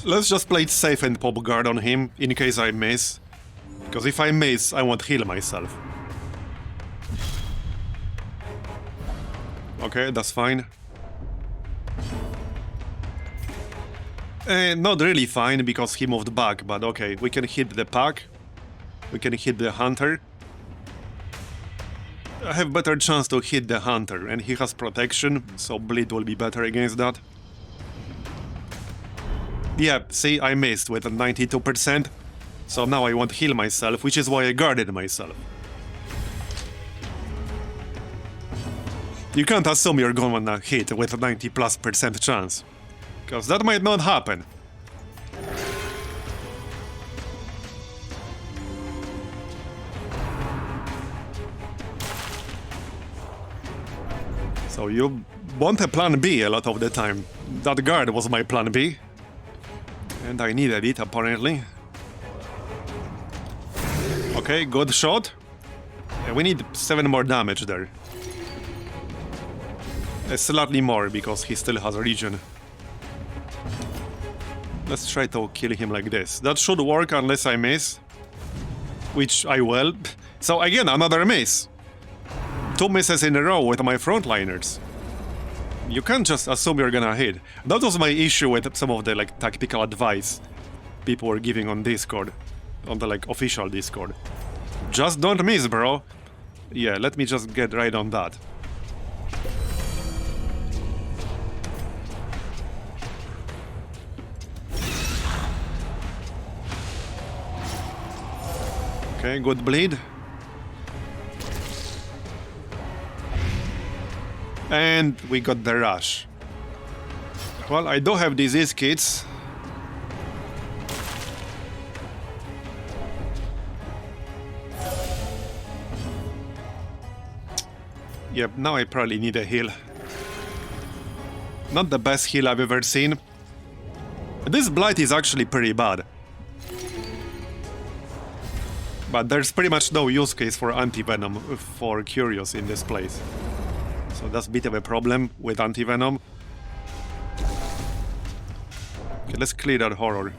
Let's just play it safe and pop guard on him, in case I miss. Because if I miss, I won't heal myself. Okay, that's fine. Not really fine, because he moved back, but okay, we can hit the pack. We can hit the hunter. I have better chance to hit the hunter, and he has protection, so bleed will be better against that. Yeah, see, I missed with a 92%, so now I won't heal myself, which is why I guarded myself. You can't assume you're gonna hit with a 90+% chance, because that might not happen. So you want a plan B a lot of the time. That guard was my plan B. And I needed it, apparently. Okay, good shot. Yeah, we need 7 more damage there. Slightly more, because he still has a regen. Let's try to kill him like this. That should work unless I miss. Which I will. So again, another miss. 2 misses in a row with my frontliners. You can't just assume you're gonna hit. That was my issue with some of the tactical advice people were giving on Discord. On the official Discord. Just don't miss, bro. Yeah, let me just get right on that. Okay, good bleed. And we got the rush. Well, I do have disease kits. Yep, now I probably need a heal. Not the best heal I've ever seen. This blight is actually pretty bad. But there's pretty much no use case for anti-venom for Curious in this place. So that's a bit of a problem with anti-venom. Okay, let's clear that horror.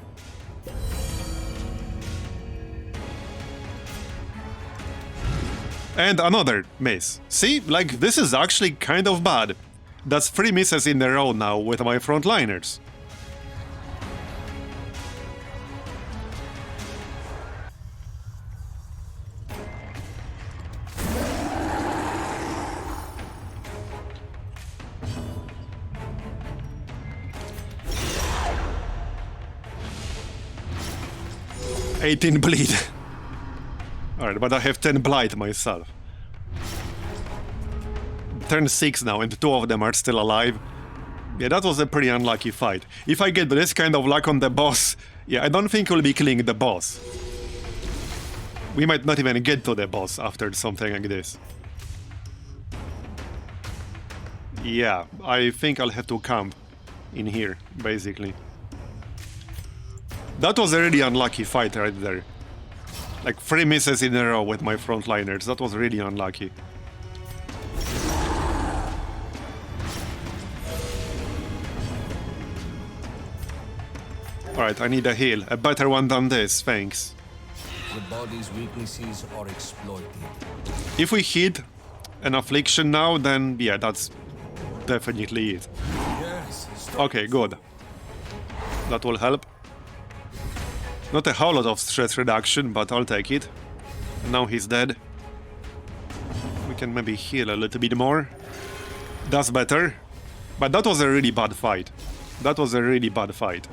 And another miss. See, this is actually kind of bad. That's 3 misses in a row now with my frontliners. $18 bleed. Alright, but I have 10 blight myself. Turn 6 now, and 2 of them are still alive. Yeah, that was a pretty unlucky fight. If I get this kind of luck on the boss, yeah, I don't think we'll be killing the boss. We might not even get to the boss after something like this. Yeah, I think I'll have to camp in here, basically. That was a really unlucky fight right there. 3 misses in a row with my frontliners. That was really unlucky. Alright, I need a heal. A better one than this, thanks. The body's weaknesses are exploited. If we hit an affliction now, then yeah, that's definitely it. Yes, Okay, good. That will help. Not a whole lot of stress reduction, but I'll take it. And now he's dead. We can maybe heal a little bit more. That's better. But that was a really bad fight. That was a really bad fight.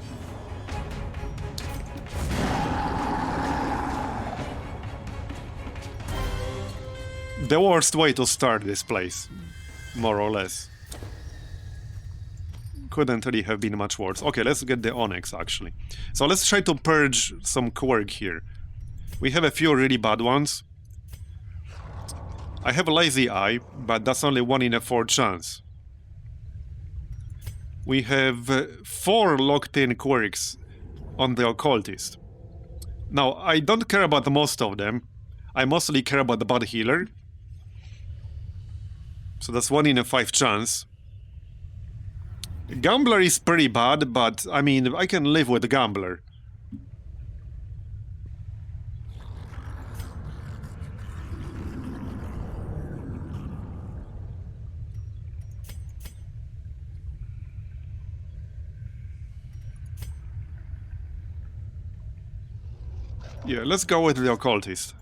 The worst way to start this place, more or less. Couldn't really have been much worse. Okay, let's get the Onyx, actually. So let's try to purge some quirk here. We have a few really bad ones. I have a Lazy Eye, but that's only 1 in a 4 chance. We have 4 locked-in quirks on the Occultist. Now, I don't care about most of them. I mostly care about the Bad Healer. So that's 1 in a 5 chance. Gambler is pretty bad, but I mean, I can live with the Gambler. Yeah, let's go with the Occultist.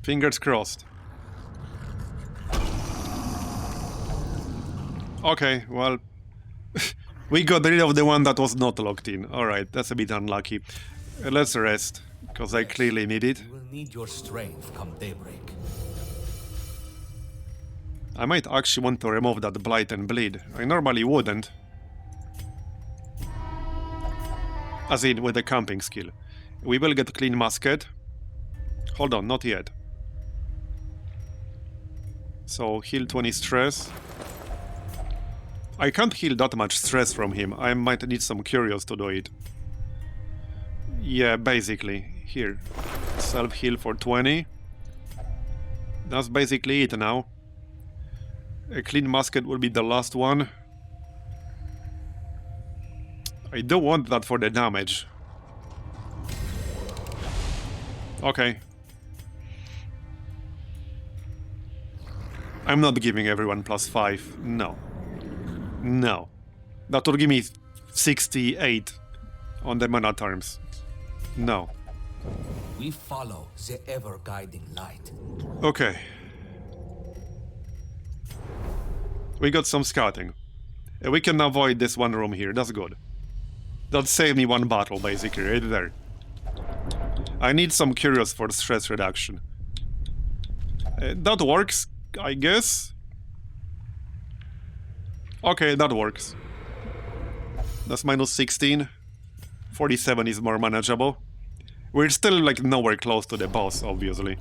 Fingers crossed. Okay, well, we got rid of the one that was not locked in. Alright, that's a bit unlucky. Let's rest, because I clearly need it. You will need your strength come daybreak. I might actually want to remove that Blight and Bleed. I normally wouldn't. As in, with the camping skill. We will get Clean Musket. Hold on, not yet. So, heal 20 stress. I can't heal that much stress from him. I might need some Curios to do it. Yeah, basically. Here. Self-heal for 20. That's basically it now. A Clean Musket will be the last one. I do want that for the damage. Okay. I'm not giving everyone +5. No. No. That would give me 68 on the mana terms. No. We follow the ever-guiding light. Okay. We got some scouting. We can avoid this one room here, that's good. That saved me 1 battle, basically, right there. I need some Curios for stress reduction. That works, I guess. Okay, that works. That's minus 16. 47 is more manageable. We're still, like, nowhere close to the boss, obviously.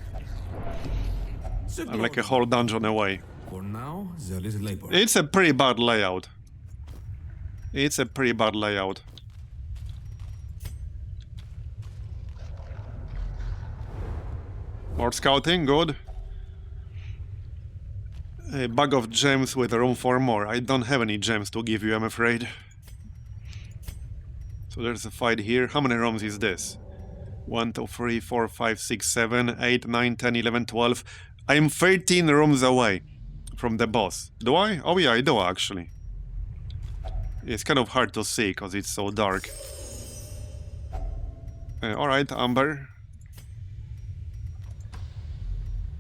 I'm like a whole dungeon away. For now, there is labor. It's a pretty bad layout. It's a pretty bad layout. More scouting, good. A bag of gems with room for more. I don't have any gems to give you, I'm afraid. So there's a fight here. How many rooms is this? 1, 2, 3, 4, 5, 6, 7, 8, 9, 10, 11, 12. I'm 13 rooms away from the boss. Do I? Oh yeah, I do actually. It's kind of hard to see because it's so dark. Alright, Amber.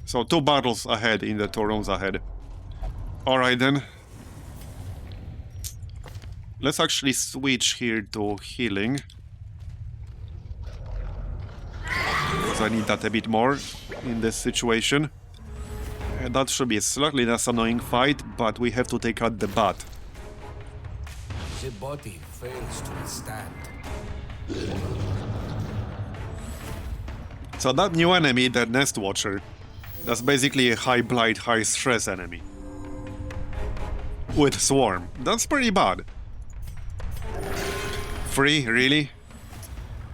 So 2 battles ahead in the 2 rooms ahead. Alright then. Let's actually switch here to healing. Because I need that a bit more in this situation. That should be a slightly less annoying fight, but we have to take out the bat. The body fails to withstand. So that new enemy, the Nest Watcher, that's basically a high blight, high stress enemy. With Swarm. That's pretty bad. 3, really?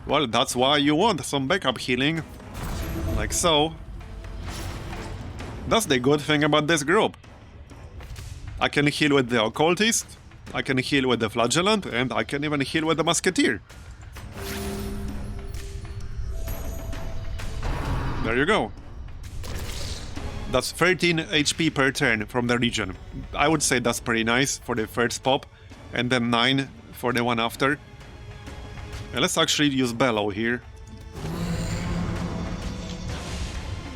Well, that's why you want some backup healing. Like so. That's the good thing about this group. I can heal with the Occultist, I can heal with the Flagellant, and I can even heal with the Musketeer. There you go. That's 13 HP per turn from the region. I would say that's pretty nice for the first pop, and then 9 for the one after. And let's actually use Bellow here.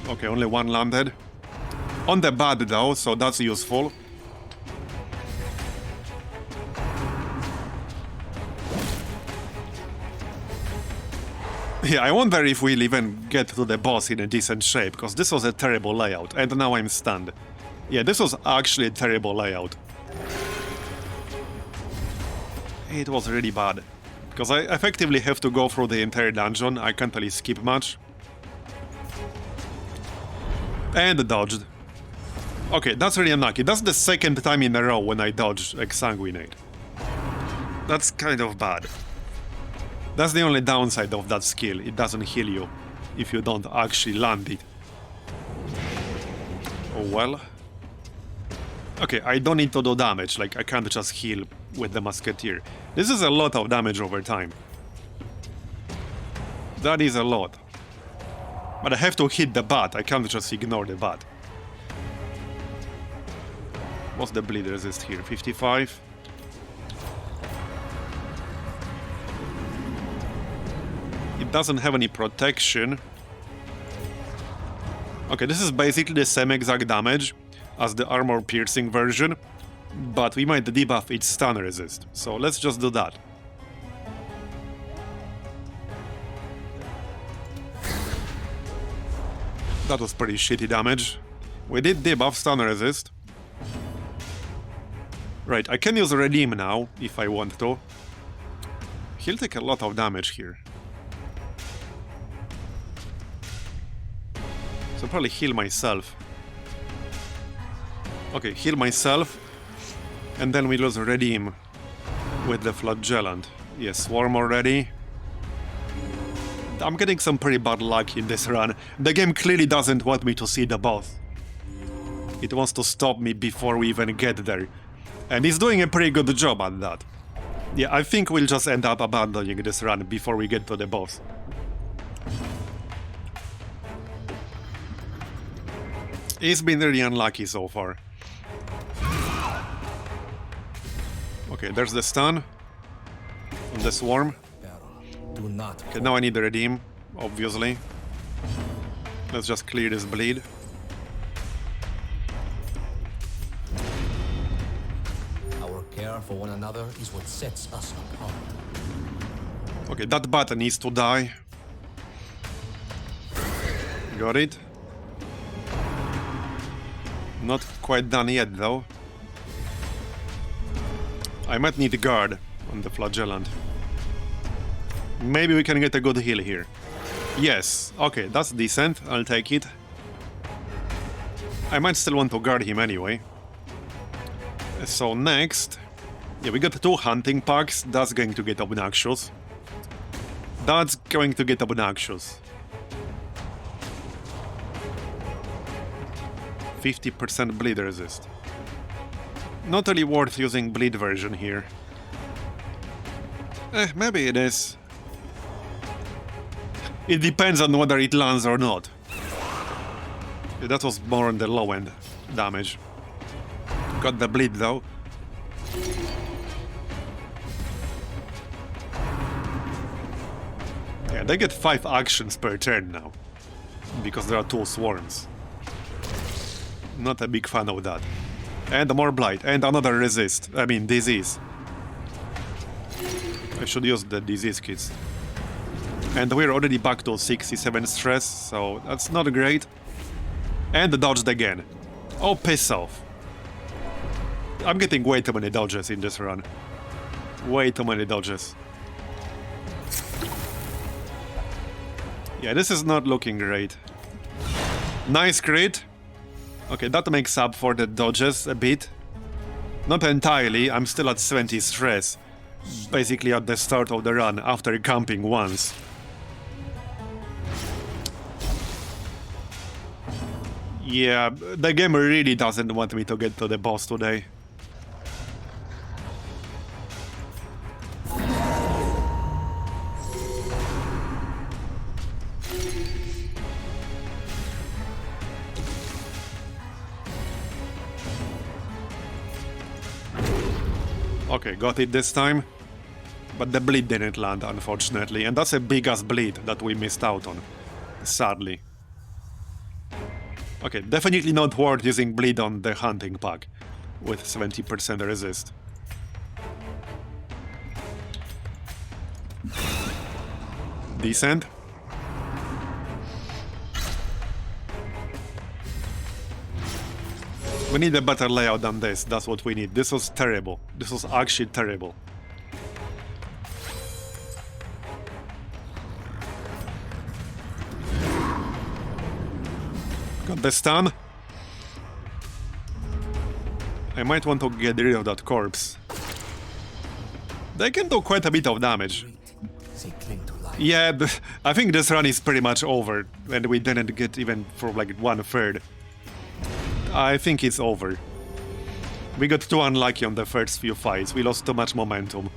Okay, only one landed. On the bad though, so that's useful. Yeah, I wonder if we'll even get to the boss in a decent shape, because this was a terrible layout, and now I'm stunned. Yeah, this was actually a terrible layout. It was really bad. Because I effectively have to go through the entire dungeon, I can't really skip much. And dodged. Okay, that's really unlucky. That's the second time in a row when I dodged Exsanguinate. That's kind of bad. That's the only downside of that skill. It doesn't heal you if you don't actually land it. Oh well. Okay, I don't need to do damage, like I can't just heal with the Musketeer. This is a lot of damage over time. That is a lot. But I have to hit the bat, I can't just ignore the bat. What's the bleed resist here? 55? It doesn't have any protection. Okay, this is basically the same exact damage as the armor piercing version, but we might debuff its stun resist. So let's just do that. That was pretty shitty damage. We did debuff stun resist. Right, I can use Redeem now, if I want to. He'll take a lot of damage here. So probably heal myself. Okay, heal myself. And then we lose Redeem with the Flagellant. Yes, Swarm already. I'm getting some pretty bad luck in this run. The game clearly doesn't want me to see the boss. It wants to stop me before we even get there. And it's doing a pretty good job at that. Yeah, I think we'll just end up abandoning this run before we get to the boss. It's been really unlucky so far. Okay, there's the stun. And the swarm. Do not. Okay, now I need the redeem, obviously. Let's just clear this bleed. Our care for one another is what sets us apart. Okay, that button needs to die. Got it. Not quite done yet, though. I might need a guard on the Flagellant. Maybe we can get a good heal here. Yes, okay, that's decent. I'll take it. I might still want to guard him anyway. So next... Yeah, we got 2 hunting packs. That's going to get obnoxious. That's going to get obnoxious. 50% bleed resist. Not really worth using bleed version here. Maybe it is. It depends on whether it lands or not. That was more on the low end damage. Got the bleed though. Yeah, they get 5 actions per turn now. Because there are 2 swarms. Not a big fan of that. And more blight, and another resist. I mean, disease. I should use the disease kits. And we're already back to 67 stress, so that's not great. And dodged again. Oh, piss off. I'm getting way too many dodges in this run. Way too many dodges. Yeah, this is not looking great. Nice crit. Okay, that makes up for the dodges a bit. Not entirely, I'm still at 70 stress. Basically at the start of the run, after camping once. Yeah, the game really doesn't want me to get to the boss today. Okay, got it this time. But the bleed didn't land, unfortunately. And that's a big-ass bleed that we missed out on. Sadly. Okay, definitely not worth using bleed on the hunting pack. With 70% resist. Decent. We need a better layout than this, that's what we need. This was terrible. This was actually terrible. Got the stun. I might want to get rid of that corpse. They can do quite a bit of damage. They cling to life. Yeah, but I think this run is pretty much over, and we didn't get even for like 1/3. I think it's over. We got too unlucky on the first few fights, we lost too much momentum.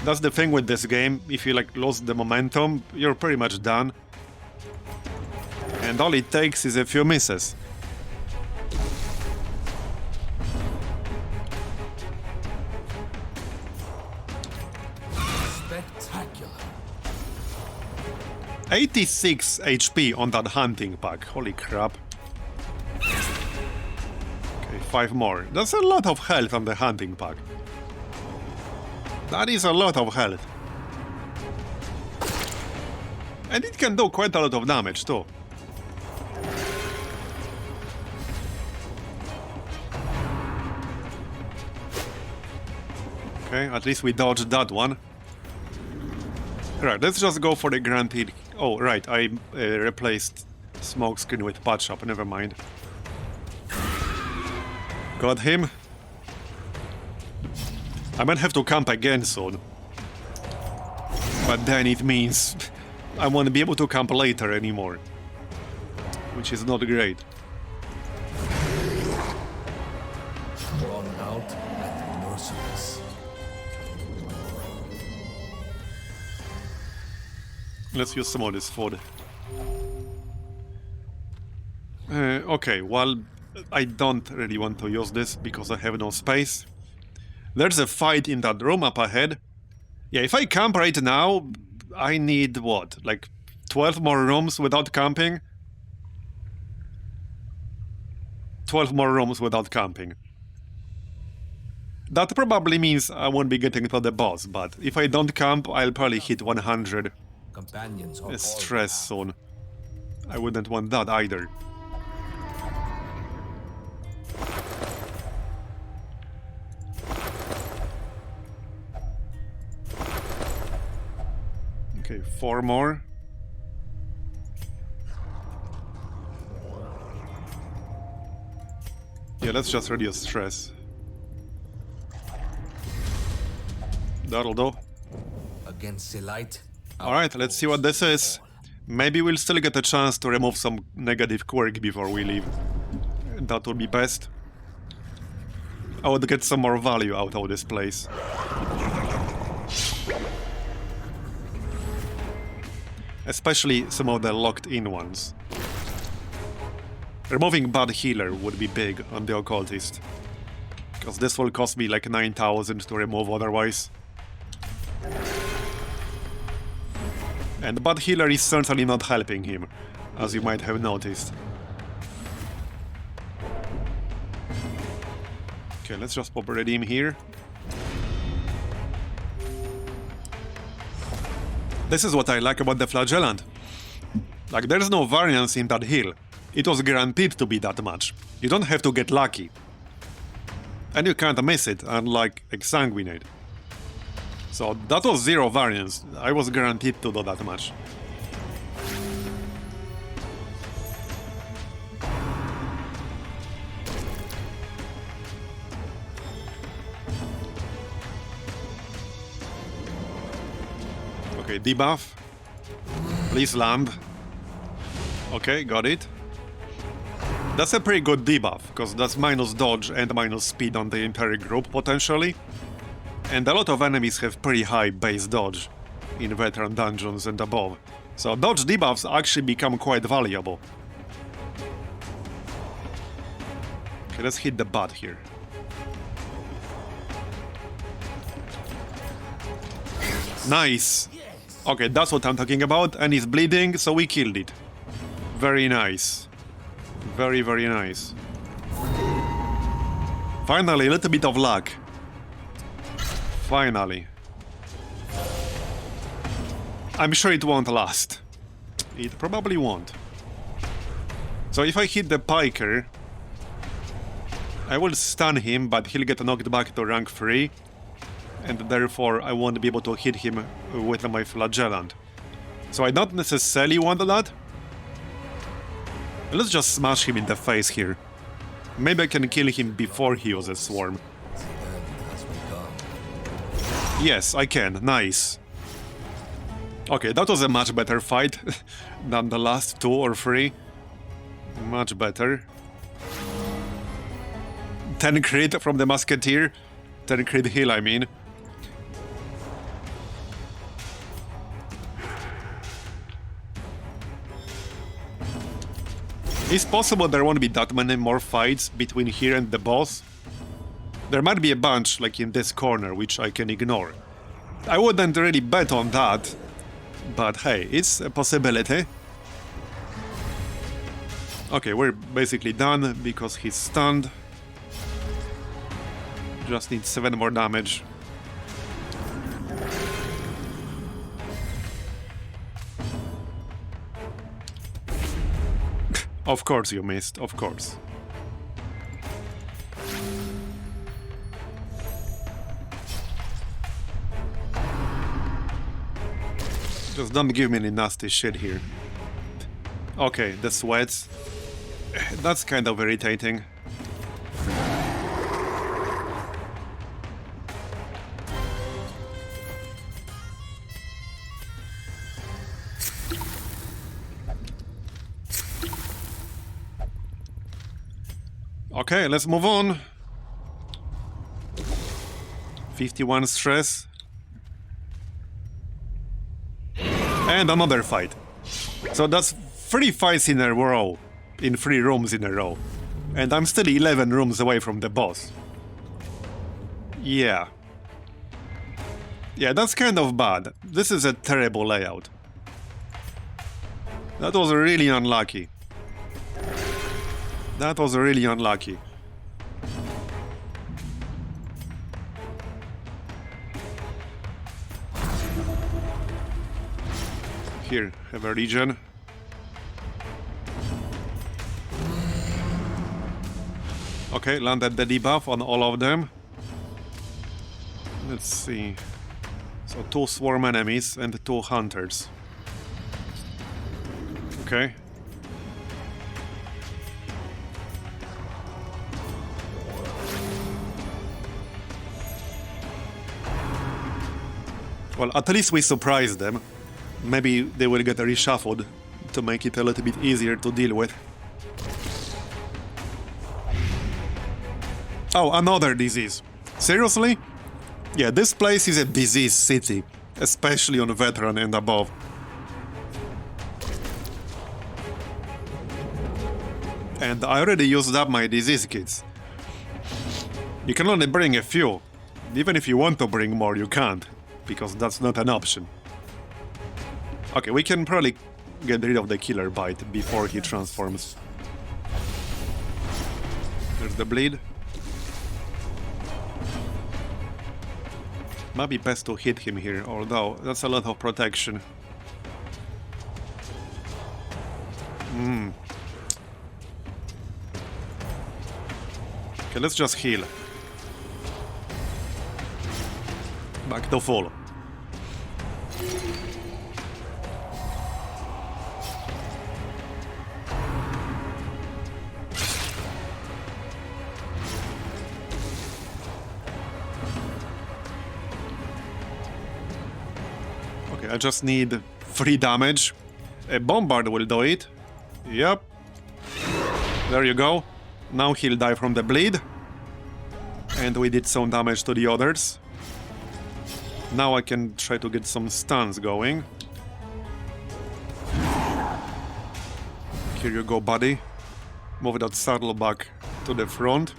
That's the thing with this game, if you like lost the momentum, you're pretty much done. And all it takes is a few misses. Spectacular. 86 HP on that hunting pack, holy crap. Okay, 5 more. That's a lot of health on the hunting pack. That is a lot of health. And it can do quite a lot of damage too. Okay, at least we dodged that one. Right, let's just go for the guaranteed... Oh, right, I replaced smokescreen with patch up, never mind. Got him. I might have to camp again soon. But then it means I won't be able to camp later anymore. Which is not great. Drawn out and merciless. Let's use some of this food. Okay, well, I don't really want to use this because I have no space. There's a fight in that room up ahead. Yeah, if I camp right now, I need what? Like 12 more rooms without camping? 12 more rooms without camping. That probably means I won't be getting to the boss, but if I don't camp, I'll probably hit 100 Companions are stress soon. I wouldn't want that either. Okay, 4 more. Yeah, let's just reduce stress. That'll do. against the light. Alright, let's see what this is. Maybe we'll still get a chance to remove some negative quirk before we leave. That would be best. I would get some more value out of this place. Especially some of the locked-in ones. Removing bad healer would be big on the occultist. Because this will cost me like 9,000 to remove otherwise. And bad healer is certainly not helping him, as you might have noticed. Okay, let's just pop redeem here. This is what I like about the Flagellant. Like, there's no variance in that heal. It was guaranteed to be that much. You don't have to get lucky. And you can't miss it, unlike Exsanguinate. So that was zero variance. I was guaranteed to do that much. Okay, debuff. Please land. Okay, got it. That's a pretty good debuff, because that's minus dodge and minus speed on the entire group, potentially. And a lot of enemies have pretty high base dodge in veteran dungeons and above. So dodge debuffs actually become quite valuable. Okay, let's hit the butt here. Nice. Okay, that's what I'm talking about. And he's bleeding, so we killed it. Very nice. Very, very nice. Finally, a little bit of luck. Finally. I'm sure it won't last. It probably won't. So if I hit the piker, I will stun him, but he'll get knocked back to rank 3. And therefore I won't be able to hit him with my flagellant. So I don't necessarily want that. Let's just smash him in the face here. Maybe I can kill him before he uses Swarm. Yes, I can. Nice. Okay, that was a much better fight than the last 2 or 3. Much better. 10 crit from the Musketeer. 10 crit heal, I mean. It's possible there won't be that many more fights between here and the boss. There might be a bunch, like in this corner, which I can ignore. I wouldn't really bet on that, but hey, it's a possibility. Okay, we're basically done because he's stunned. Just need 7 more damage. Of course you missed, of course. Just don't give me any nasty shit here. Okay, the sweats. That's kind of irritating. Okay, let's move on. 51 stress. And another fight. So that's 3 fights in a row. In 3 rooms in a row. And I'm still 11 rooms away from the boss. Yeah. Yeah, that's kind of bad. This is a terrible layout. That was really unlucky. That was really unlucky. Here, have a regen. Okay, landed the debuff on all of them. Let's see. So 2 swarm enemies and 2 hunters. Okay. Well, at least we surprised them. Maybe they will get reshuffled to make it a little bit easier to deal with. Oh, another disease. Seriously? Yeah, this place is a disease city, especially on veteran and above. And I already used up my disease kits. You can only bring a few. Even if you want to bring more, you can't, because that's not an option. Okay, we can probably get rid of the killer bite before he transforms. There's the bleed. Might be best to hit him here, although that's a lot of protection. Okay, let's just heal. Back to full. Okay, I just need 3 damage. A bombard will do it. Yep. There you go. Now he'll die from the bleed. And we did some damage to the others. Now I can try to get some stuns going. Here you go, buddy. Move that saddleback to the front.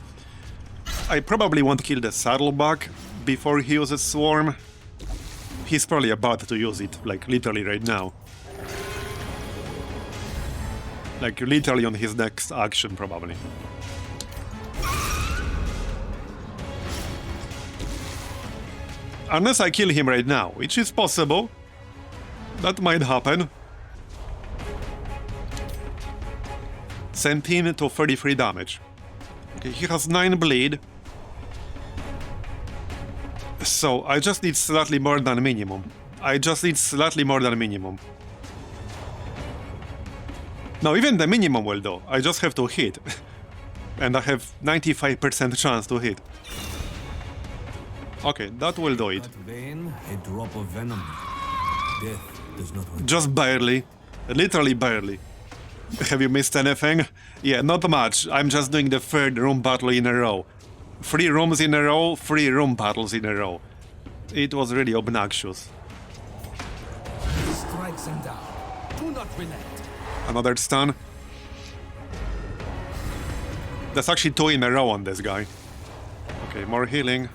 I probably won't kill the saddleback before he uses Swarm. he's probably about to use it, like literally right now. Like literally on his next action, probably. Unless I kill him right now, which is possible. That might happen. 17 to 33 damage. Okay, he has 9 bleed. So, I just need slightly more than minimum. No, even the minimum will do. I just have to hit. And I have 95% chance to hit. Okay, that will do it. That vein, a drop of venom. Death does not win. Just barely. Literally barely. Have you missed anything? Yeah, not much. I'm just doing the 3rd room battle in a row. 3 rooms in a row, 3 room battles in a row. It was really obnoxious. Strikes him down. Do not relent. Another stun. That's actually 2 in a row on this guy. Okay, more healing.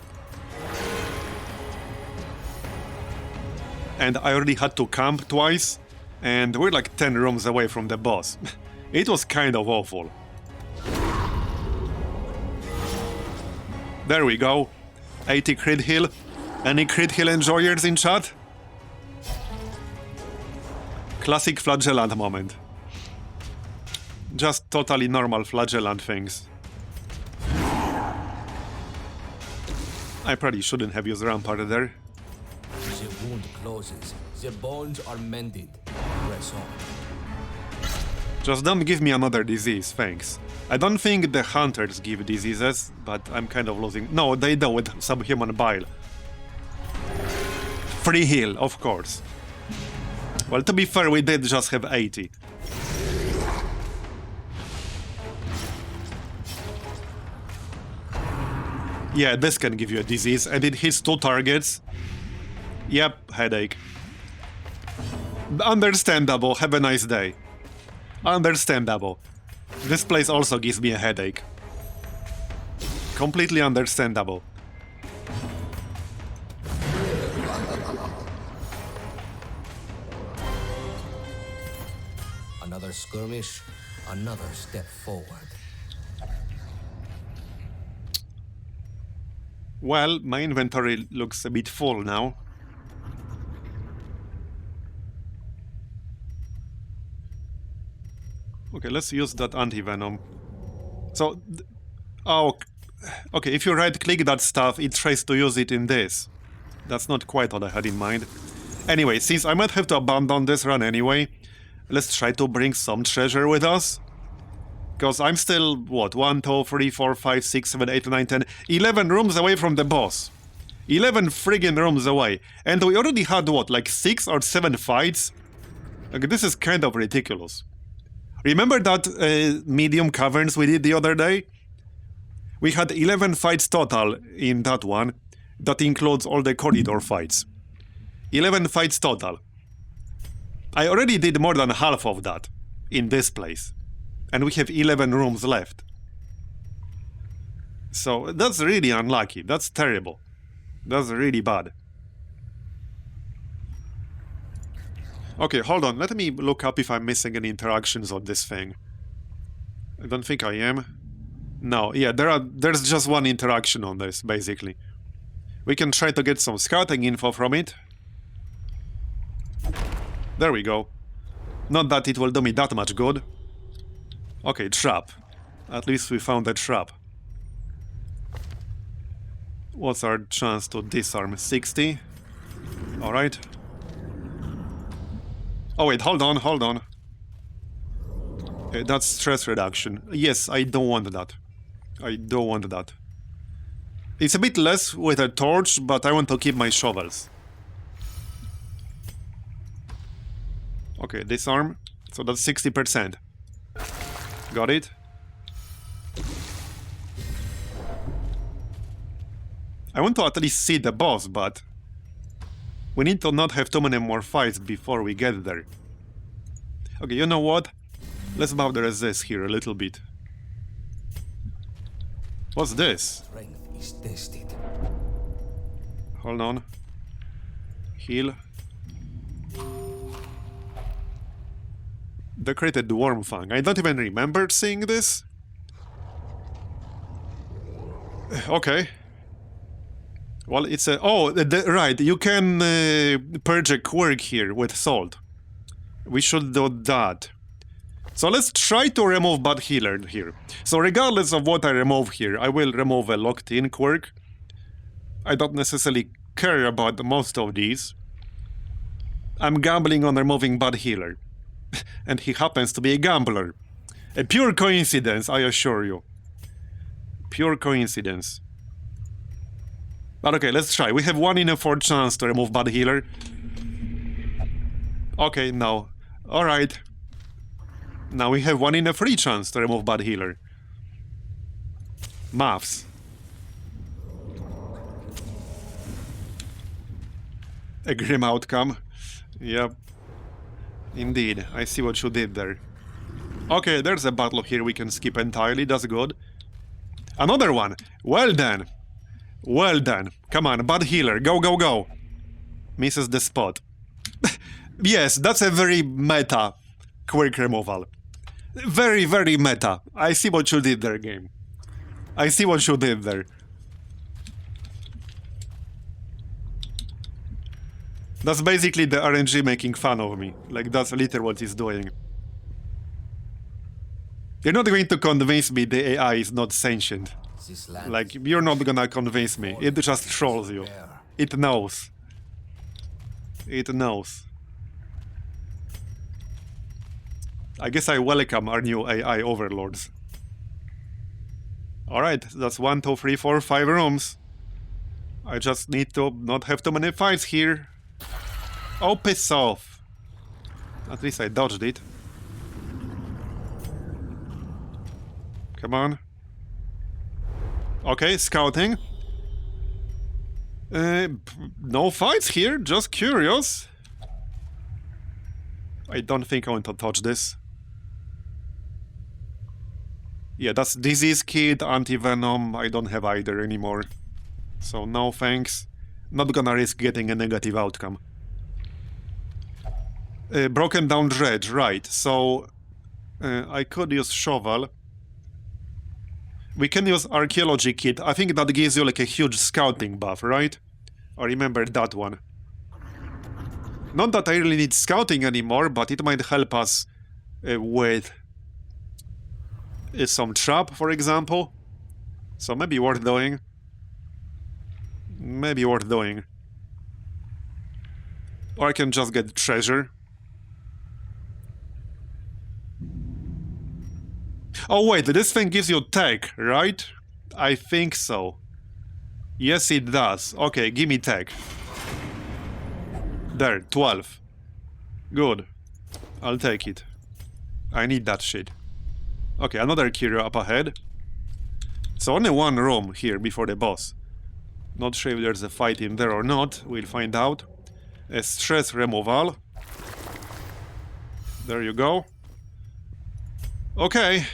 And I already had to camp twice, and we're like 10 rooms away from the boss. It was kind of awful. There we go. 80 crit heal. Any crit heal enjoyers in chat? Classic flagellant moment. Just totally normal flagellant things. I probably shouldn't have used Rampart there. The wound closes. The bones are mended. Press on. Just don't give me another disease, thanks. I don't think the hunters give diseases, but I'm kind of losing... No, they do with subhuman bile. Free heal, of course. Well, to be fair, we did just have 80. Yeah, this can give you a disease, and it hits 2 targets. Yep, headache. Understandable, have a nice day. Understandable. This place also gives me a headache. Completely understandable. Another skirmish, another step forward. Well, my inventory looks a bit full now. Okay, let's use that anti-venom. So, oh, okay, if you right-click that stuff, it tries to use it in this. That's not quite what I had in mind. Anyway, since I might have to abandon this run anyway, let's try to bring some treasure with us. Because I'm still, what, 1, 2, 3, 4, 5, 6, 7, 8, 9, 10, 11 rooms away from the boss. 11 friggin' rooms away. And we already had, what, like 6 or 7 fights? Like, this is kind of ridiculous. Remember that medium caverns we did the other day? We had 11 fights total in that one. That includes all the corridor fights. 11 fights total. I already did more than half of that in this place. And we have 11 rooms left. So that's really unlucky. That's terrible. That's really bad. Okay, hold on. Let me look up if I'm missing any interactions on this thing. I don't think I am. No, yeah, there's just one interaction on this, basically. We can try to get some scouting info from it. There we go. Not that it will do me that much good. Okay, trap. At least we found a trap. What's our chance to disarm? 60? Alright. Oh wait, hold on. Okay, that's stress reduction. Yes, I don't want that. It's a bit less with a torch, but I want to keep my shovels. Okay, disarm. So that's 60%. Got it? I want to at least see the boss, but we need to not have too many more fights before we get there. Okay, you know what? Let's bother resist here a little bit. What's this? Strength is tested. Hold on. Heal. Decorated worm fang. I don't even remember seeing this. Okay. Well, it's a... Oh, right. You can purge a quirk here with salt. We should do that. So let's try to remove Bad Healer here. So regardless of what I remove here, I will remove a locked-in quirk. I don't necessarily care about most of these. I'm gambling on removing Bad Healer. And he happens to be a gambler. A pure coincidence, I assure you. Pure coincidence. But okay, let's try. We have 1 in a 4 chance to remove Bad Healer. Okay, no. Alright. Now we have 1 in a 3 chance to remove Bad Healer. Maths. A grim outcome. Yep. Indeed, I see what you did there. Okay, there's a battle here we can skip entirely, that's good. Another one! Well done! Well done. Come on, Bad Healer, go, go, go! Misses the spot. Yes, that's a very meta quirk removal. Very, very meta. I see what you did there, game. I see what you did there. That's basically the RNG making fun of me. Like, that's literally what it's doing. You're not going to convince me the AI is not sentient. Like, you're not gonna convince me. It just trolls you. It knows. It knows. I guess I welcome our new AI overlords. Alright, that's 1, 2, 3, 4, 5 rooms. I just need to not have too many fights here. Oh, piss off. At least I dodged it. Come on. Okay, scouting. No fights here, just curious. I don't think I want to touch this. Yeah, that's Disease Kit, Anti-Venom. I don't have either anymore. So no thanks. Not gonna risk getting a negative outcome. Broken down dredge, right. So I could use shovel. We can use archaeology kit. I think that gives you like a huge scouting buff, right? I remember that one. Not that I really need scouting anymore, but it might help us with some trap, for example. So maybe worth doing. Maybe worth doing. Or I can just get treasure. Oh wait, this thing gives you tech, right? I think so. Yes, it does. Okay, give me tech. There, 12. Good. I'll take it. I need that shit. Okay, another curio up ahead. So only 1 room here before the boss. Not sure if there's a fight in there or not. We'll find out. A stress removal. There you go. Okay.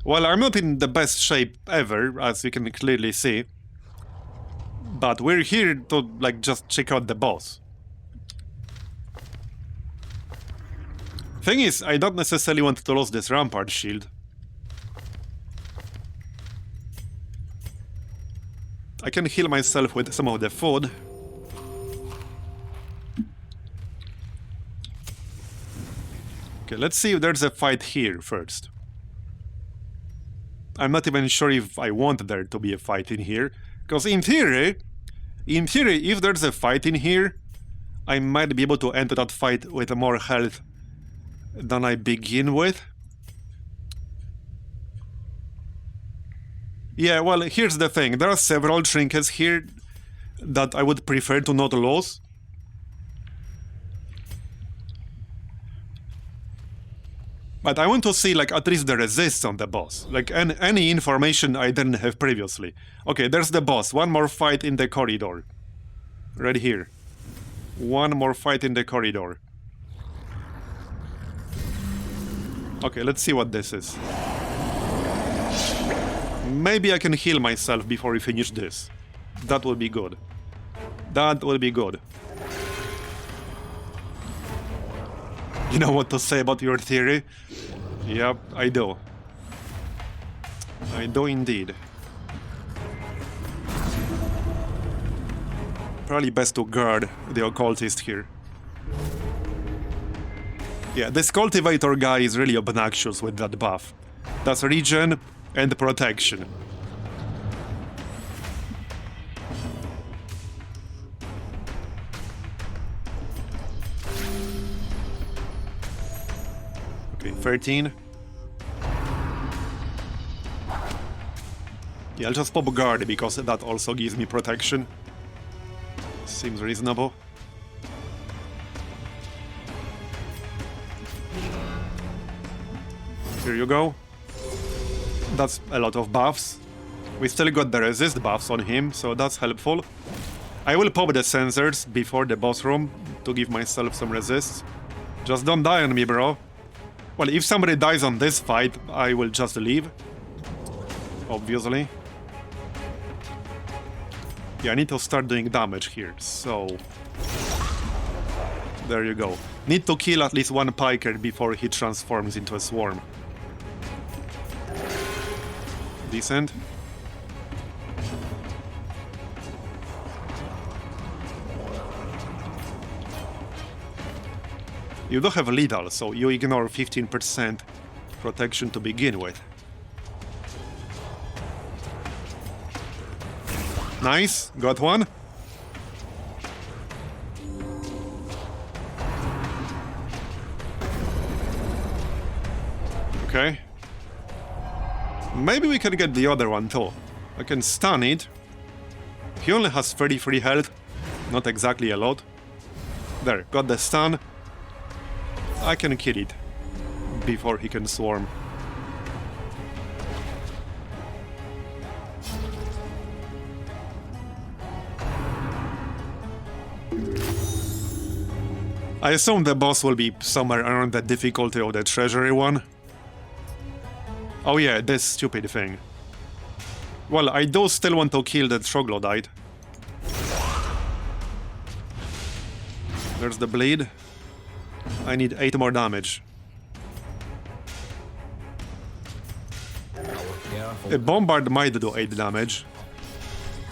Well, I'm not in the best shape ever, as you can clearly see. But we're here to, like, just check out the boss. Thing is, I don't necessarily want to lose this rampart shield. I can heal myself with some of the food. Okay, let's see if there's a fight here first. I'm not even sure if I want there to be a fight in here. Because in theory, if there's a fight in here, I might be able to enter that fight with more health than I begin with. Yeah, well, here's the thing. There are several trinkets here that I would prefer to not lose. But I want to see, like, at least the resist on the boss. Like, any information I didn't have previously. Okay, there's the boss. 1 more fight in the corridor. Right here. 1 more fight in the corridor. Okay, let's see what this is. Maybe I can heal myself before we finish this. That will be good. That will be good. You know what to say about your theory? Yep, I do. I do indeed. Probably best to guard the occultist here. Yeah, this cultivator guy is really obnoxious with that buff. That's regen and protection. Okay, 13. Yeah, I'll just pop guard because that also gives me protection. Seems reasonable. Here you go. That's a lot of buffs. We still got the resist buffs on him, so that's helpful. I will pop the sensors before the boss room to give myself some resist. Just don't die on me, bro. Well, if somebody dies on this fight, I will just leave. Obviously. Yeah, I need to start doing damage here, so... There you go. Need to kill at least one piker before he transforms into a swarm. Decent. You do have lethal, so you ignore 15% protection to begin with. Nice, got one. Okay. Maybe we can get the other one too. I can stun it. He only has 33 health. Not exactly a lot. There, got the stun. I can kill it before he can swarm. I assume the boss will be somewhere around the difficulty of the Treasury one. Oh yeah, this stupid thing. Well, I do still want to kill the Troglodyte. There's the bleed. I need 8 more damage. A bombard might do 8 damage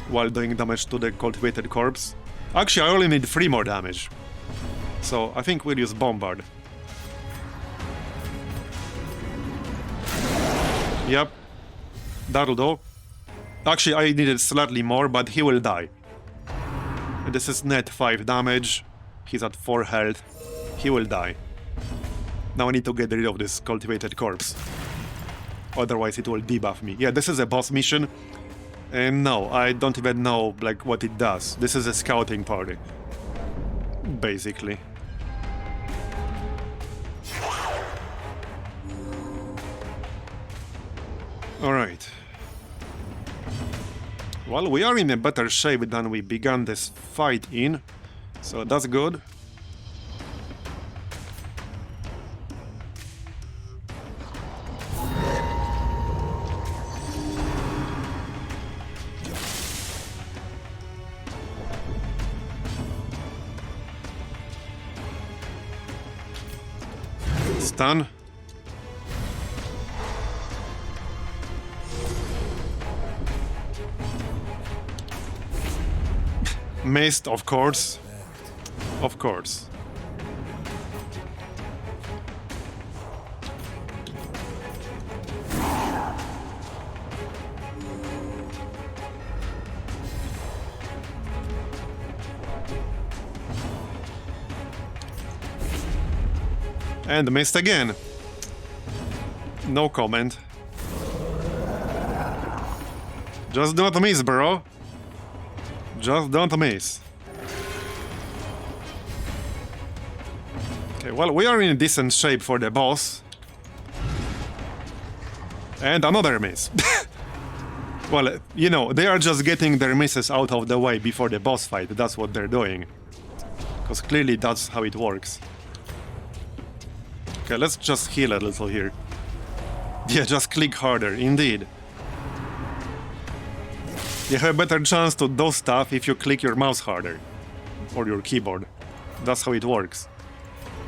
while doing damage to the cultivated corpse. Actually, I only need 3 more damage. So I think we'll use bombard. Yep, that'll do. Actually, I needed slightly more, but he will die. This is net 5 damage. He's at 4 health. He will die. Now I need to get rid of this cultivated corpse. Otherwise it will debuff me. Yeah, this is a boss mission. And no, I don't even know like what it does. This is a scouting party. Basically. Alright. Well, we are in a better shape than we began this fight in. So that's good. Stun. Missed, of course. Of course. And missed again. No comment. Just don't miss, bro. Just don't miss. Okay, well, we are in decent shape for the boss. And another miss. Well, you know, they are just getting their misses out of the way before the boss fight. That's what they're doing. Because clearly that's how it works. Okay, let's just heal a little here. Yeah, just click harder, indeed. You have a better chance to do stuff if you click your mouse harder. Or your keyboard. That's how it works.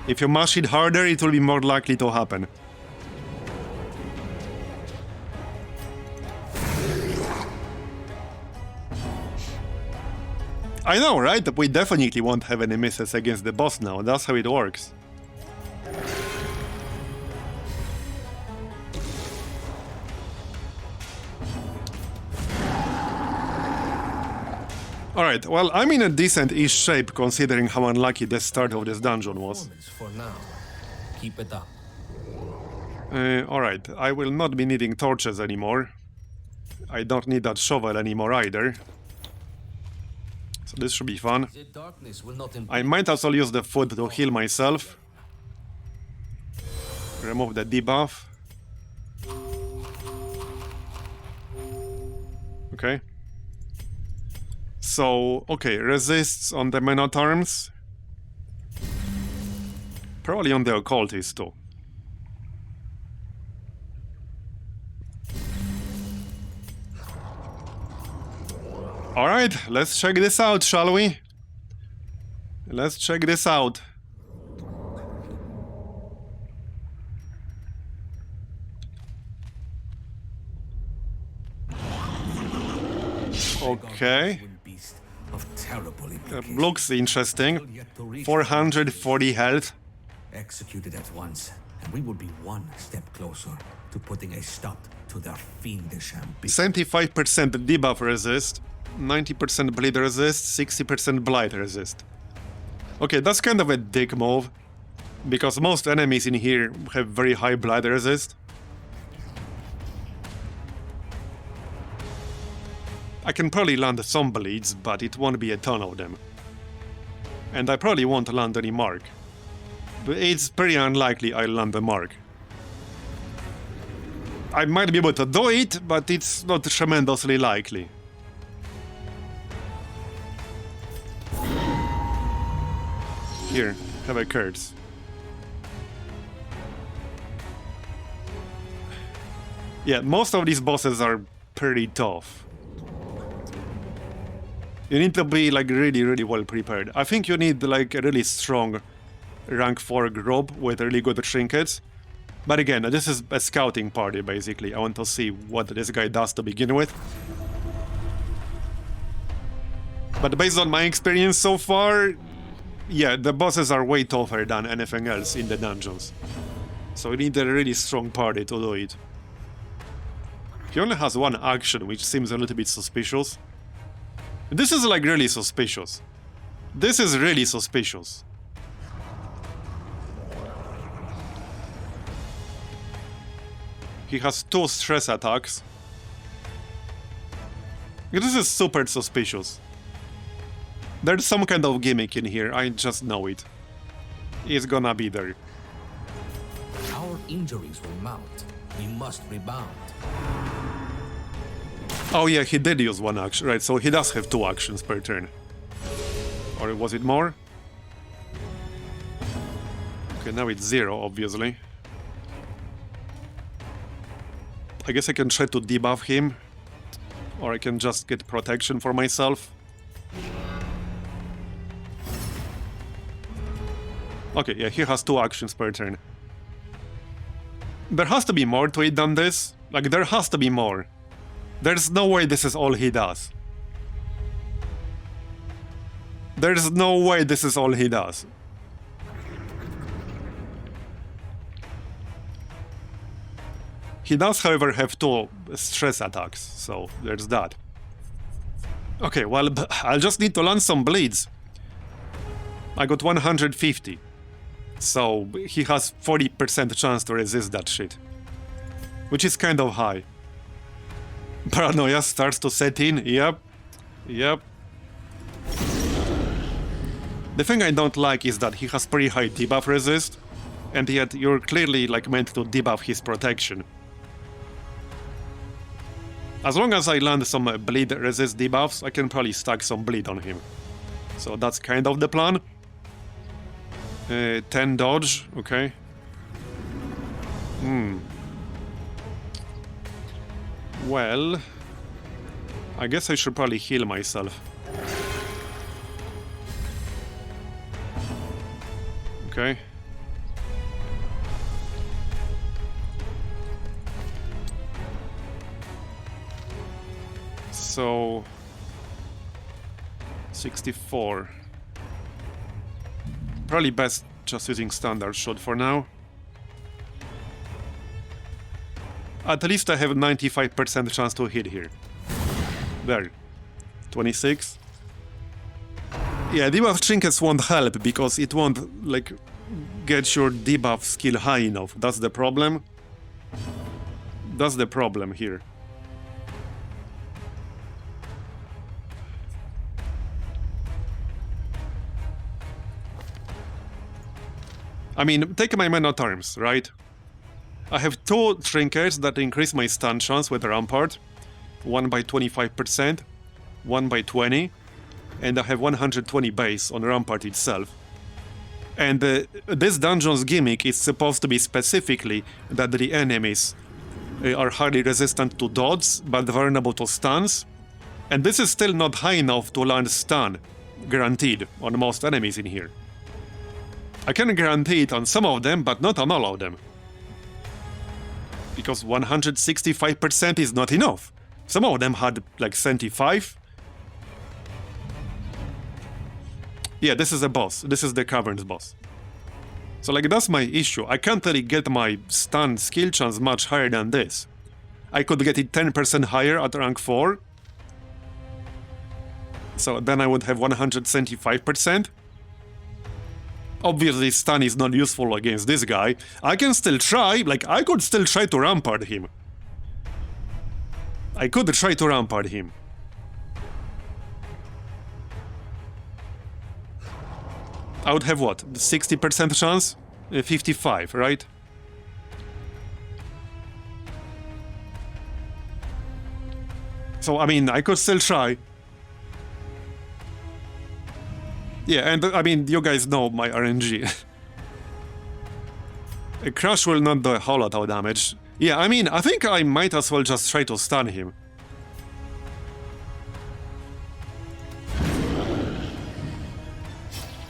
If you mash it harder, it will be more likely to happen. I know, right? We definitely won't have any misses against the boss now. That's how it works. Alright, well, I'm in a decent-ish shape considering how unlucky the start of this dungeon was. For now. Keep it up. Alright, I will not be needing torches anymore. I don't need that shovel anymore either. So this should be fun. The darkness will not I might as well use the food to heal myself. Remove the debuff. Okay. So, okay, resists on the men at arms. Probably on the occultist too. Alright, let's check this out, shall we? Let's check this out. Okay. Looks interesting. 440 health. Executed at once, and we would be one step closer to putting a stop to their fiendish ambition. 75% debuff resist, 90% bleed resist, 60% blight resist. Okay, that's kind of a dick move, because most enemies in here have very high blight resist. I can probably land some bleeds, but it won't be a ton of them. And I probably won't land any mark. But it's pretty unlikely I'll land a mark. I might be able to do it, but it's not tremendously likely. Here, have a curse. Yeah, most of these bosses are pretty tough. You need to be like really well prepared. I think you need like a really strong rank 4 group with really good trinkets. But again, this is a scouting party basically. I want to see what this guy does to begin with. But based on my experience so far, yeah, the bosses are way tougher than anything else in the dungeons. So you need a really strong party to do it. He only has one action, which seems a little bit suspicious. This is like really suspicious. This is really suspicious. He has 2 stress attacks. This is super suspicious. There's some kind of gimmick in here, I just know it. It's gonna be there. Our injuries will mount. We must rebound. Oh yeah, he did use one action, right, so he does have 2 actions per turn. Or was it more? Okay, now it's 0, obviously. I guess I can try to debuff him. Or I can just get protection for myself. Okay, yeah, he has 2 actions per turn. There has to be more to it than this. Like, there has to be more. There's no way this is all he does. There's no way this is all he does. He does, however, have 2 stress attacks, so there's that. Okay, well, I'll just need to land some bleeds. I got 150. So he has 40% chance to resist that shit. Which is kind of high. Paranoia starts to set in, yep. The thing I don't like is that he has pretty high debuff resist, and yet you're clearly like meant to debuff his protection. As long as I land some bleed resist debuffs, I can probably stack some bleed on him. So that's kind of the plan. 10 dodge, okay. Well, I guess I should probably heal myself. Okay. So 64. Probably best just using standard shot for now. At least I have 95% chance to hit here. There. 26. Yeah, debuff trinkets won't help because it won't, like, get your debuff skill high enough. That's the problem. That's the problem here. I mean, take my men at arms, right? I have 2 trinkets that increase my stun chance with Rampart. One by 25%, one by 20, and I have 120 base on Rampart itself. And this dungeon's gimmick is supposed to be specifically that the enemies are highly resistant to dodges, but vulnerable to stuns. And this is still not high enough to land stun, guaranteed, on most enemies in here. I can guarantee it on some of them, but not on all of them. Because 165% is not enough. Some of them had like 75. Yeah, this is a boss. This is the Caverns boss. So like that's my issue. I can't really get my stun skill chance much higher than this. I could get it 10% higher at rank 4. So then I would have 175%. Obviously, stun is not useful against this guy. I can still try, like, I could still try to rampart him. I could try to rampart him. I would have what? 60% chance? 55, right? So, I mean, I could still try. Yeah, and I mean, you guys know my RNG. A crush will not do a whole lot of damage. Yeah, I mean, I think I might as well just try to stun him.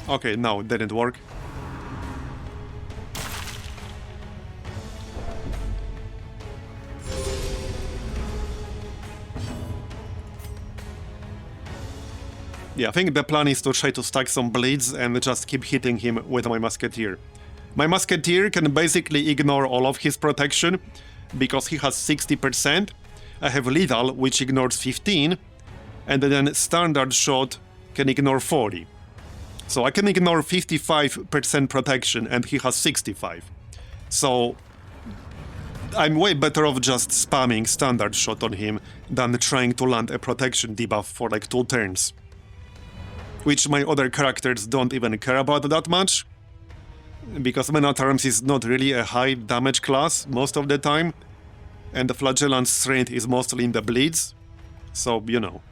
Okay, no, it didn't work. Yeah, I think the plan is to try to stack some bleeds and just keep hitting him with my musketeer. My musketeer can basically ignore all of his protection because he has 60%. I have lethal, which ignores 15, and then standard shot can ignore 40. So I can ignore 55% protection and he has 65. So I'm way better off just spamming standard shot on him than trying to land a protection debuff for like 2 turns. Which my other characters don't even care about that much. Because Man at Arms is not really a high damage class most of the time. And the Flagellant's strength is mostly in the bleeds. So, you know.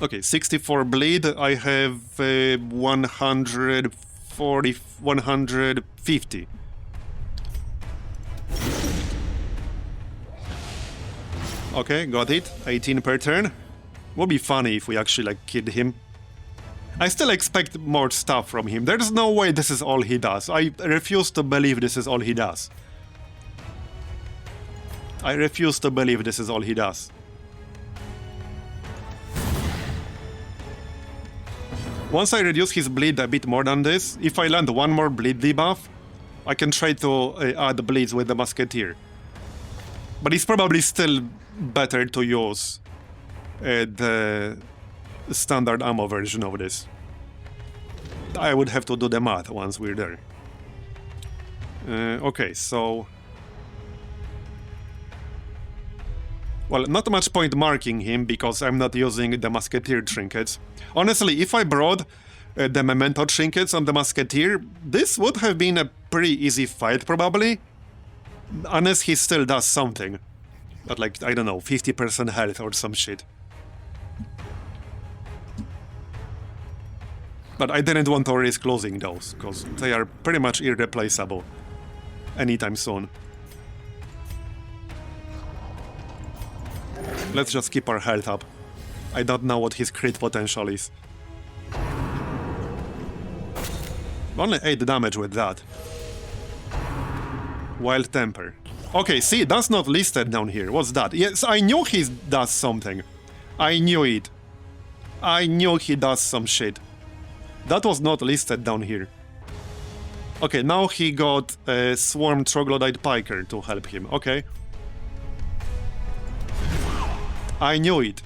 Okay, 64 bleed. I have 150. Okay, got it. 18 per turn. Would be funny if we actually like killed him. I still expect more stuff from him. There's no way this is all he does. I refuse to believe this is all he does. I refuse to believe this is all he does. Once I reduce his bleed a bit more than this, if I land one more bleed debuff, I can try to add bleeds with the musketeer. But it's probably still better to use the standard ammo version of this. I would have to do the math once we're there. Okay, so... Well, not much point marking him because I'm not using the musketeer trinkets. Honestly, if I brought the memento trinkets on the musketeer, this would have been a pretty easy fight probably. Unless he still does something. But like, I don't know, 50% health or some shit. But I didn't want to risk losing those, because they are pretty much irreplaceable anytime soon. Let's just keep our health up. I don't know what his crit potential is. Only 8 damage with that. Wild Temper. Okay, see, that's not listed down here. What's that? Yes, I knew he does something. I knew it. I knew he does some shit. That was not listed down here. Okay, now he got a Swarm Troglodyte Piker to help him. Okay. I knew it.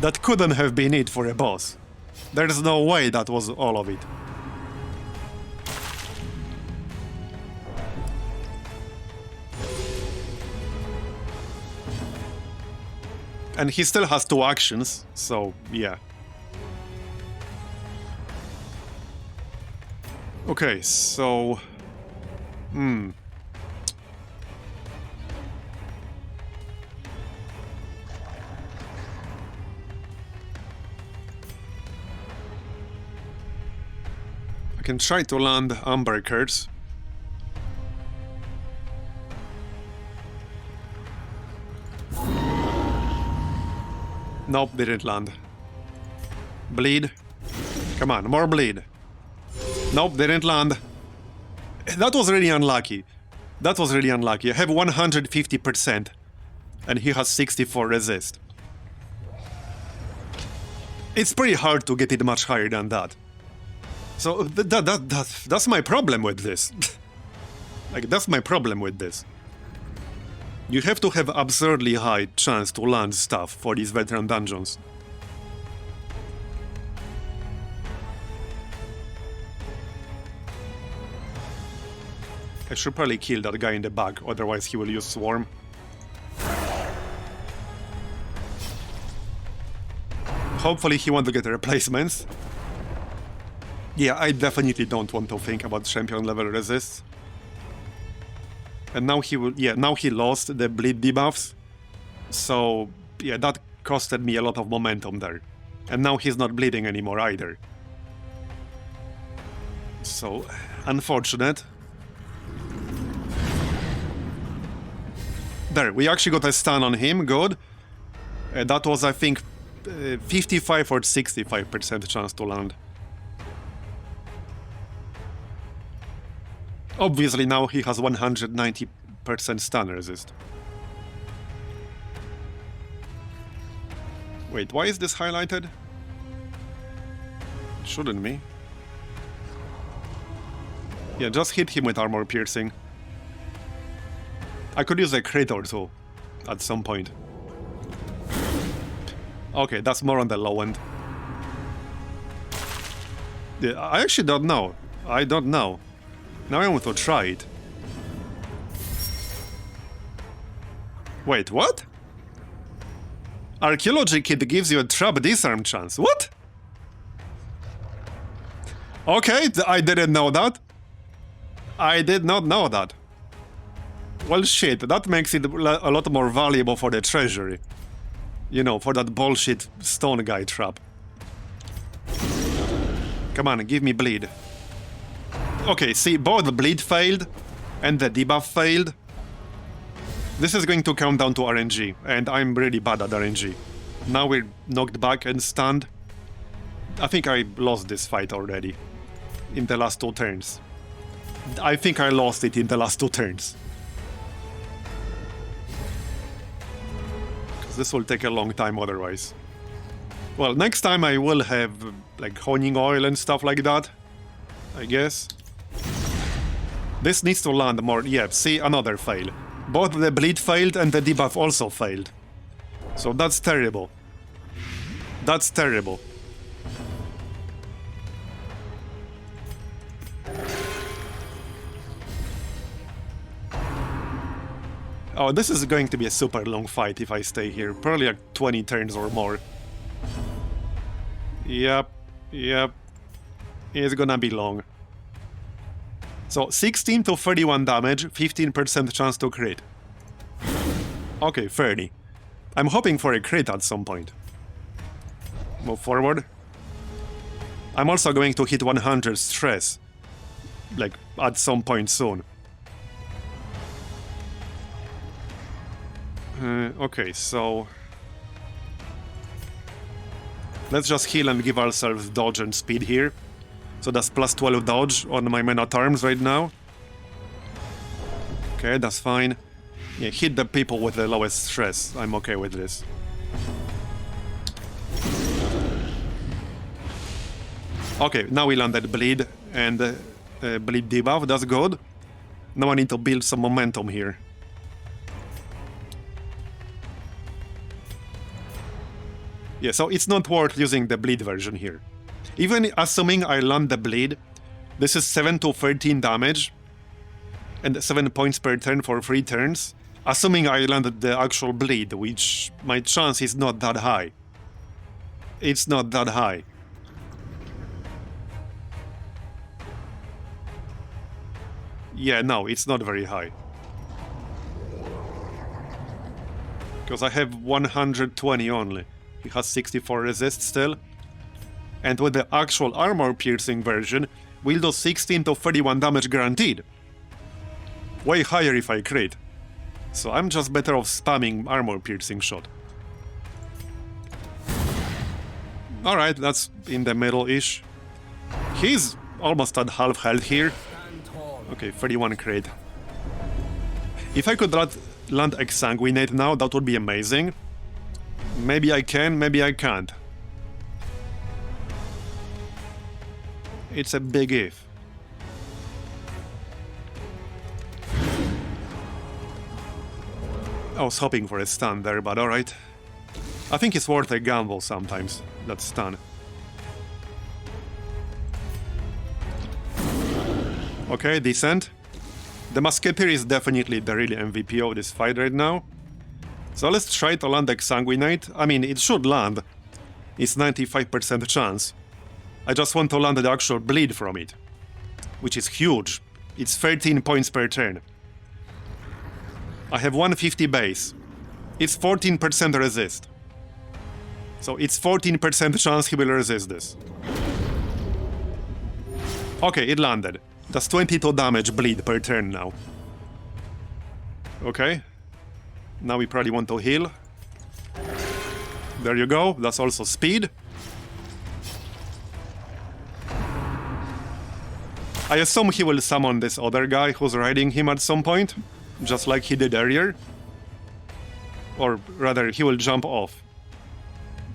That couldn't have been it for a boss. There's no way that was all of it. And he still has 2 actions, so yeah. Okay, so... I can try to land Amber Curse. Nope, didn't land. Bleed. Come on, more bleed. Nope, didn't land. That was really unlucky. That was really unlucky. I have 150%. And he has 64 resist. It's pretty hard to get it much higher than that. So that's my problem with this. Like, that's my problem with this. You have to have absurdly high chance to land stuff for these veteran dungeons. I should probably kill that guy in the back, otherwise he will use Swarm. Hopefully he wants to get replacements. Yeah, I definitely don't want to think about champion level resists. And now he will, yeah, now he lost the bleed debuffs. So, yeah, that costed me a lot of momentum there. And now he's not bleeding anymore either. So, unfortunate. There, we actually got a stun on him, good. That was, I think, 55 or 65% chance to land. Obviously now he has 190% stun resist. Wait, why is this highlighted? It shouldn't be. Yeah, just hit him with armor piercing. I could use a crit or two at some point. Okay, that's more on the low end. Yeah, I actually don't know. I don't know. Now I want to try it. Wait, what? Archaeology Kit gives you a trap disarm chance. What? Okay, I didn't know that. I did not know that. Well, shit, that makes it a lot more valuable for the Treasury. You know, for that bullshit stone guy trap. Come on, give me bleed. Okay, see, both the bleed failed and the debuff failed. This is going to come down to RNG, and I'm really bad at RNG. Now we're knocked back and stunned. I think I lost this fight already. In the last 2 turns. I think I lost it in the last 2 turns. Because this will take a long time otherwise. Well, next time I will have, like, honing oil and stuff like that. I guess. This needs to land more. Yeah, see, another fail. Both the bleed failed and the debuff also failed. So that's terrible. That's terrible. Oh, this is going to be a super long fight if I stay here. Probably like 20 turns or more. Yep, yep. It's gonna be long. So 16 to 31 damage, 15% chance to crit. Okay, 30. I'm hoping for a crit at some point. Move forward. I'm also going to hit 100 stress. Like, at some point soon. Okay, so... let's just heal and give ourselves dodge and speed here. So that's plus 12 dodge on my men-at-arms right now. Okay, that's fine. Yeah, hit the people with the lowest stress. I'm okay with this. Okay, now we landed bleed and bleed debuff. That's good. Now I need to build some momentum here. Yeah, so it's not worth using the bleed version here. Even assuming I land the bleed, this is 7 to 13 damage and 7 points per turn for 3 turns. Assuming I landed the actual bleed, which my chance is not that high. It's not that high. Yeah, no, it's not very high. Because I have 120 only. He has 64 resist still. And with the actual armor-piercing version, we'll do 16 to 31 damage guaranteed. Way higher if I crit. So I'm just better off spamming armor-piercing shot. Alright, that's in the middle-ish. He's almost at half health here. Okay, 31 crit. If I could land Exsanguinate now, that would be amazing. Maybe I can, maybe I can't. It's a big if. I was hoping for a stun there, but alright. I think it's worth a gamble sometimes, that stun. Okay, decent. The Musketeer is definitely the real MVP of this fight right now. So let's try to land Exsanguinate. I mean, it should land. It's 95% chance. I just want to land the actual bleed from it, which is huge. It's 13 points per turn. I have 150 base. It's 14% resist. So it's 14% chance he will resist this. Okay, it landed. That's 22 damage bleed per turn now. Okay. Now we probably want to heal. There you go. That's also speed. I assume he will summon this other guy who's riding him at some point, just like he did earlier. Or rather, he will jump off.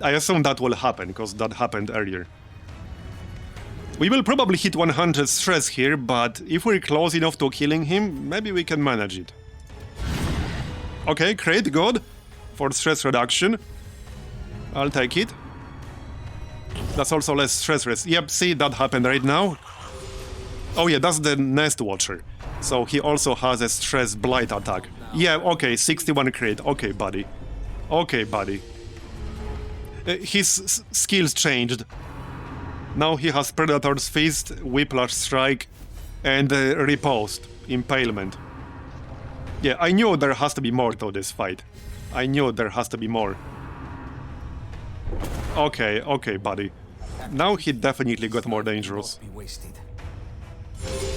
I assume that will happen, because that happened earlier. We will probably hit 100 stress here, but if we're close enough to killing him, maybe we can manage it. Okay, great, good. For stress reduction. I'll take it. That's also less stress rest. Yep, see, that happened right now. Oh yeah, that's the Nest Watcher. So he also has a stress blight attack. Yeah, okay, 61 crit. Okay, buddy. Okay, buddy. His skills changed. Now he has Predator's Fist, Whiplash Strike, and Riposte, Impalement. Yeah, I knew there has to be more to this fight. I knew there has to be more. Okay, okay, buddy. Now he definitely got more dangerous.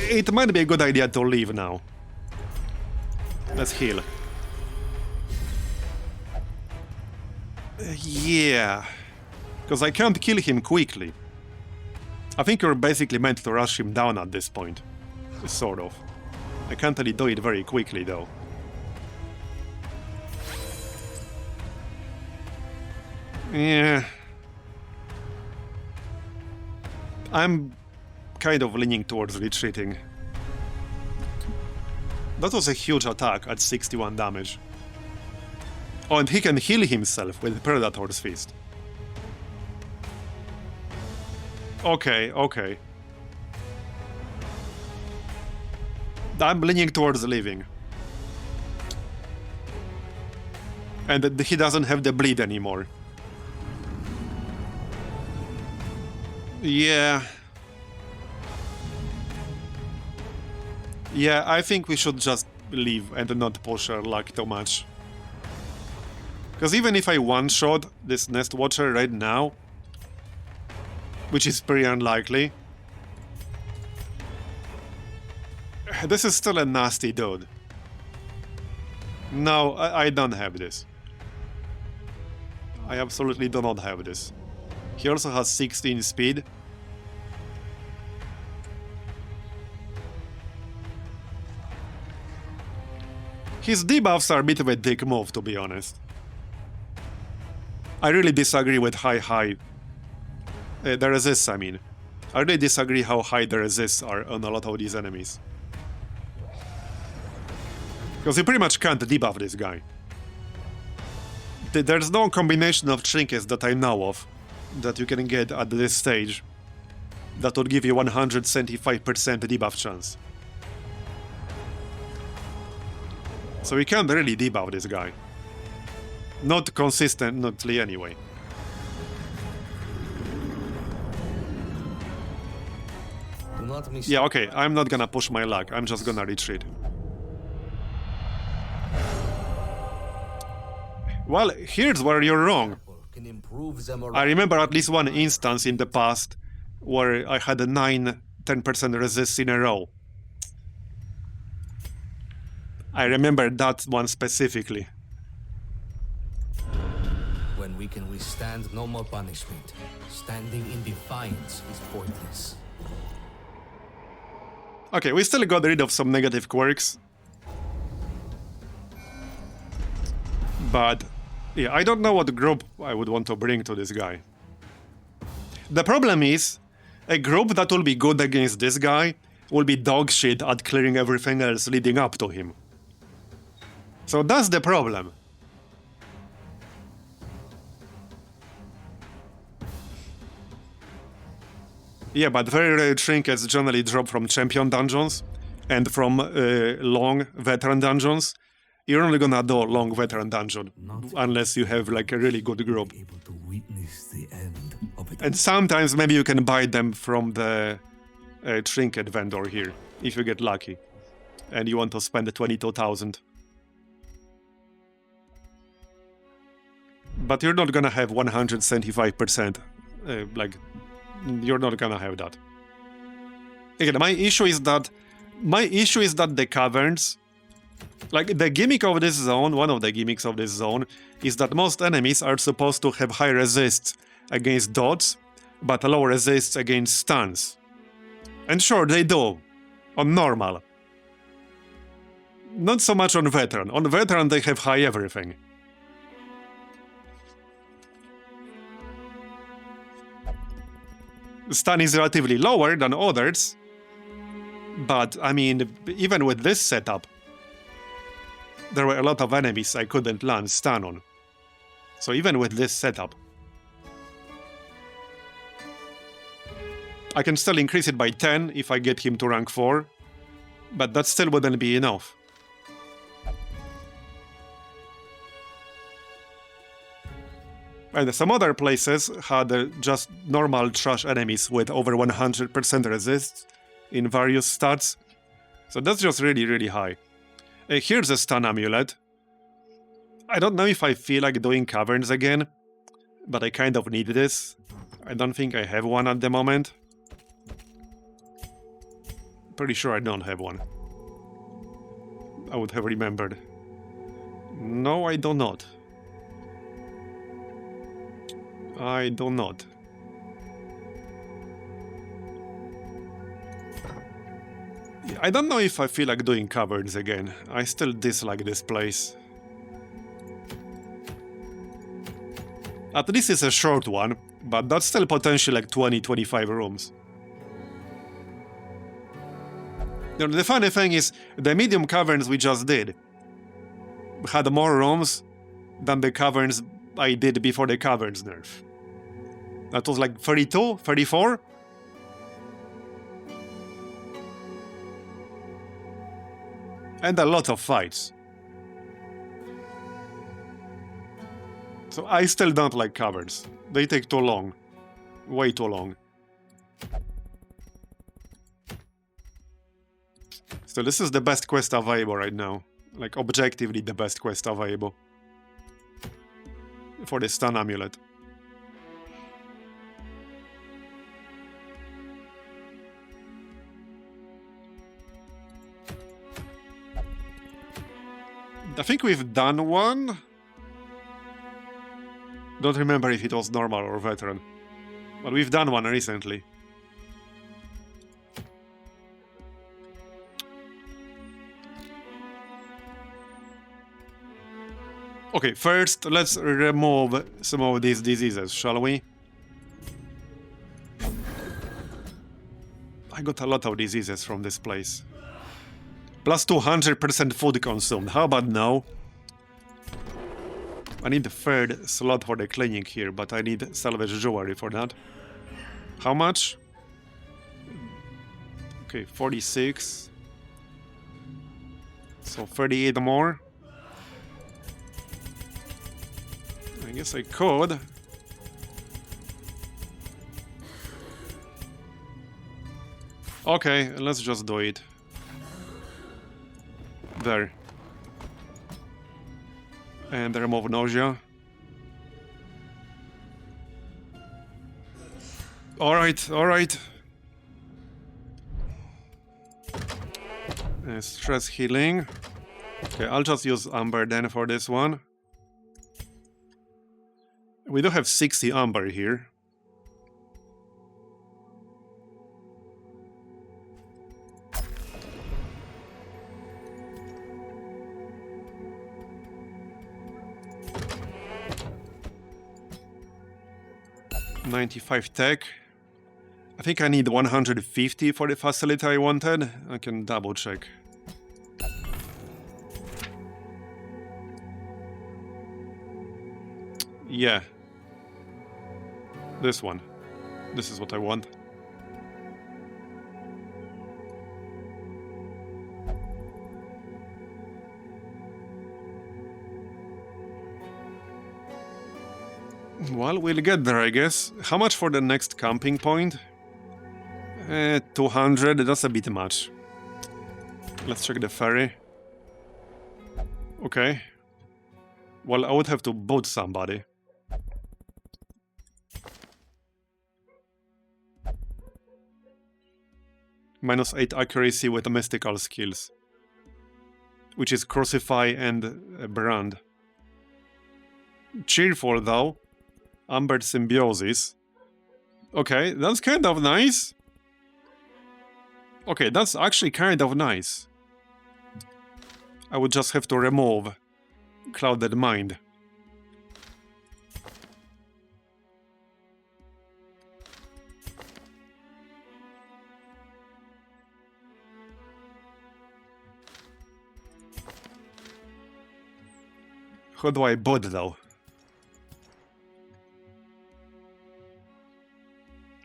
It might be a good idea to leave now. Let's heal. Yeah. Because I can't kill him quickly. I think you're basically meant to rush him down at this point. Sort of. I can't really do it very quickly, though. Yeah. I'm kind of leaning towards retreating. That was a huge attack at 61 damage. Oh, and he can heal himself with Predator's Fist. Okay, okay. I'm leaning towards leaving. And he doesn't have the bleed anymore. Yeah. Yeah, I think we should just leave and not push our luck too much. Because even if I one-shot this Nest Watcher right now, which is pretty unlikely, this is still a nasty dude. No, I don't have this. I absolutely do not have this. He also has 16 speed. His debuffs are a bit of a dick move, to be honest. I really disagree with high. The resists, I mean. I really disagree how high the resists are on a lot of these enemies. Because you pretty much can't debuff this guy. There's no combination of trinkets that I know of that you can get at this stage that would give you 175% debuff chance. So we can't really debuff this guy. Not consistently anyway. Do not miss. Yeah, okay, I'm not gonna push my luck, I'm just gonna retreat. Well, here's where you're wrong. Can improve them I remember at least one instance in the past where I had a 9-10% resist in a row. I remember that one specifically. When we can withstand no more punishment, standing in defiance is pointless. Okay, we still got rid of some negative quirks. But yeah, I don't know what group I would want to bring to this guy. The problem is, a group that will be good against this guy will be dog shit at clearing everything else leading up to him. So that's the problem. Yeah, but very rare trinkets generally drop from champion dungeons and from long veteran dungeons. You're only gonna do a long veteran dungeon unless you have like a really good group. Able to witness the end of it. And sometimes maybe you can buy them from the trinket vendor here, if you get lucky. And you want to spend the 22,000. But you're not gonna have 175%. Like, you're not gonna have that. Again, my issue is that the caverns, like the gimmick of this zone, one of the gimmicks of this zone, is that most enemies are supposed to have high resists against dodge, but low resists against stuns. And sure, they do. On normal. Not so much on veteran. On veteran they have high everything. Stun is relatively lower than others, but I mean, even with this setup, there were a lot of enemies I couldn't land stun on. So even with this setup, I can still increase it by 10 if I get him to rank 4, but that still wouldn't be enough. And some other places had just normal trash enemies with over 100% resist in various stats. So that's just really, really high. Here's a stun amulet. I don't know if I feel like doing caverns again, but I kind of need this. I don't think I have one at the moment. Pretty sure I don't have one. I would have remembered. No, I do not. I do not. I don't know if I feel like doing caverns again. I still dislike this place. At least it's a short one, but that's still potentially like 20-25 rooms. You know, the funny thing is, the medium caverns we just did had more rooms than the caverns I did before the caverns nerf. That was like 32, 34? And a lot of fights. So I still don't like caverns. They take too long. Way too long. So this is the best quest available right now. Like, objectively the best quest available. For the stun amulet. I think we've done one. Don't remember if it was normal or veteran. But we've done one recently. Okay, first let's remove some of these diseases, shall we? I got a lot of diseases from this place. Plus 200% food consumed. How about now? I need the third slot for the clinic here, but I need salvage jewelry for that. How much? Okay, 46. So 38 more. I guess I could. Okay, let's just do it. There. And remove nausea. Alright, alright. Stress healing. Okay, I'll just use amber then for this one. We do have 60 amber here. $95 tech. I think I need 150 for the facility I wanted. I can double check. Yeah. This one. This is what I want. Well, we'll get there, I guess. How much for the next camping point? 200, that's a bit much. Let's check the ferry. Okay. Well, I would have to boat somebody. -8 accuracy with mystical skills. Which is Crucify and Brand. Cheerful, though. Amber Symbiosis. Okay, that's kind of nice. Okay, that's actually kind of nice. I would just have to remove Clouded Mind. How do I bot though?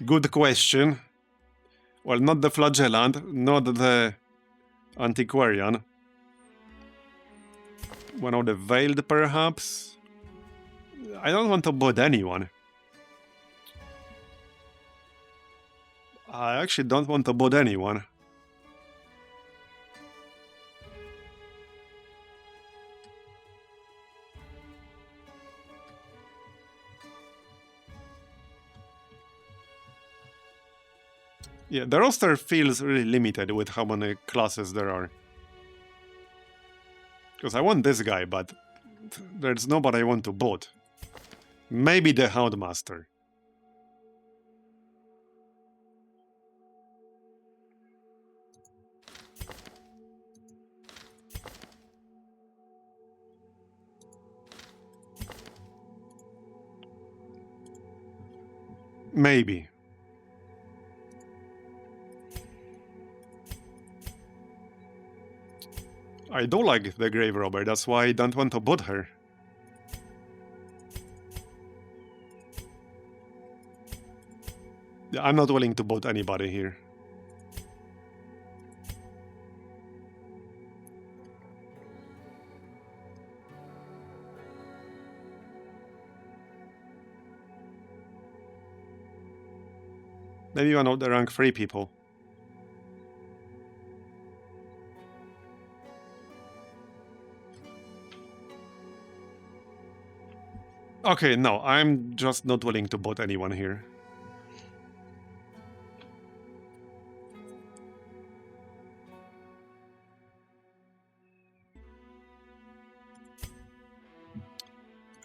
Good question. Well, not the Flagellant, not the Antiquarian. One of the Veiled, perhaps? I don't want to bot anyone. I actually don't want to bot anyone. Yeah, the roster feels really limited with how many classes there are. Because I want this guy, but there's nobody I want to bot. Maybe the Houndmaster. Maybe. I do like the Grave Robber, that's why I don't want to bot her. I'm not willing to bot anybody here. Maybe one of the rank 3 people. Okay, no, I'm just not willing to bot anyone here.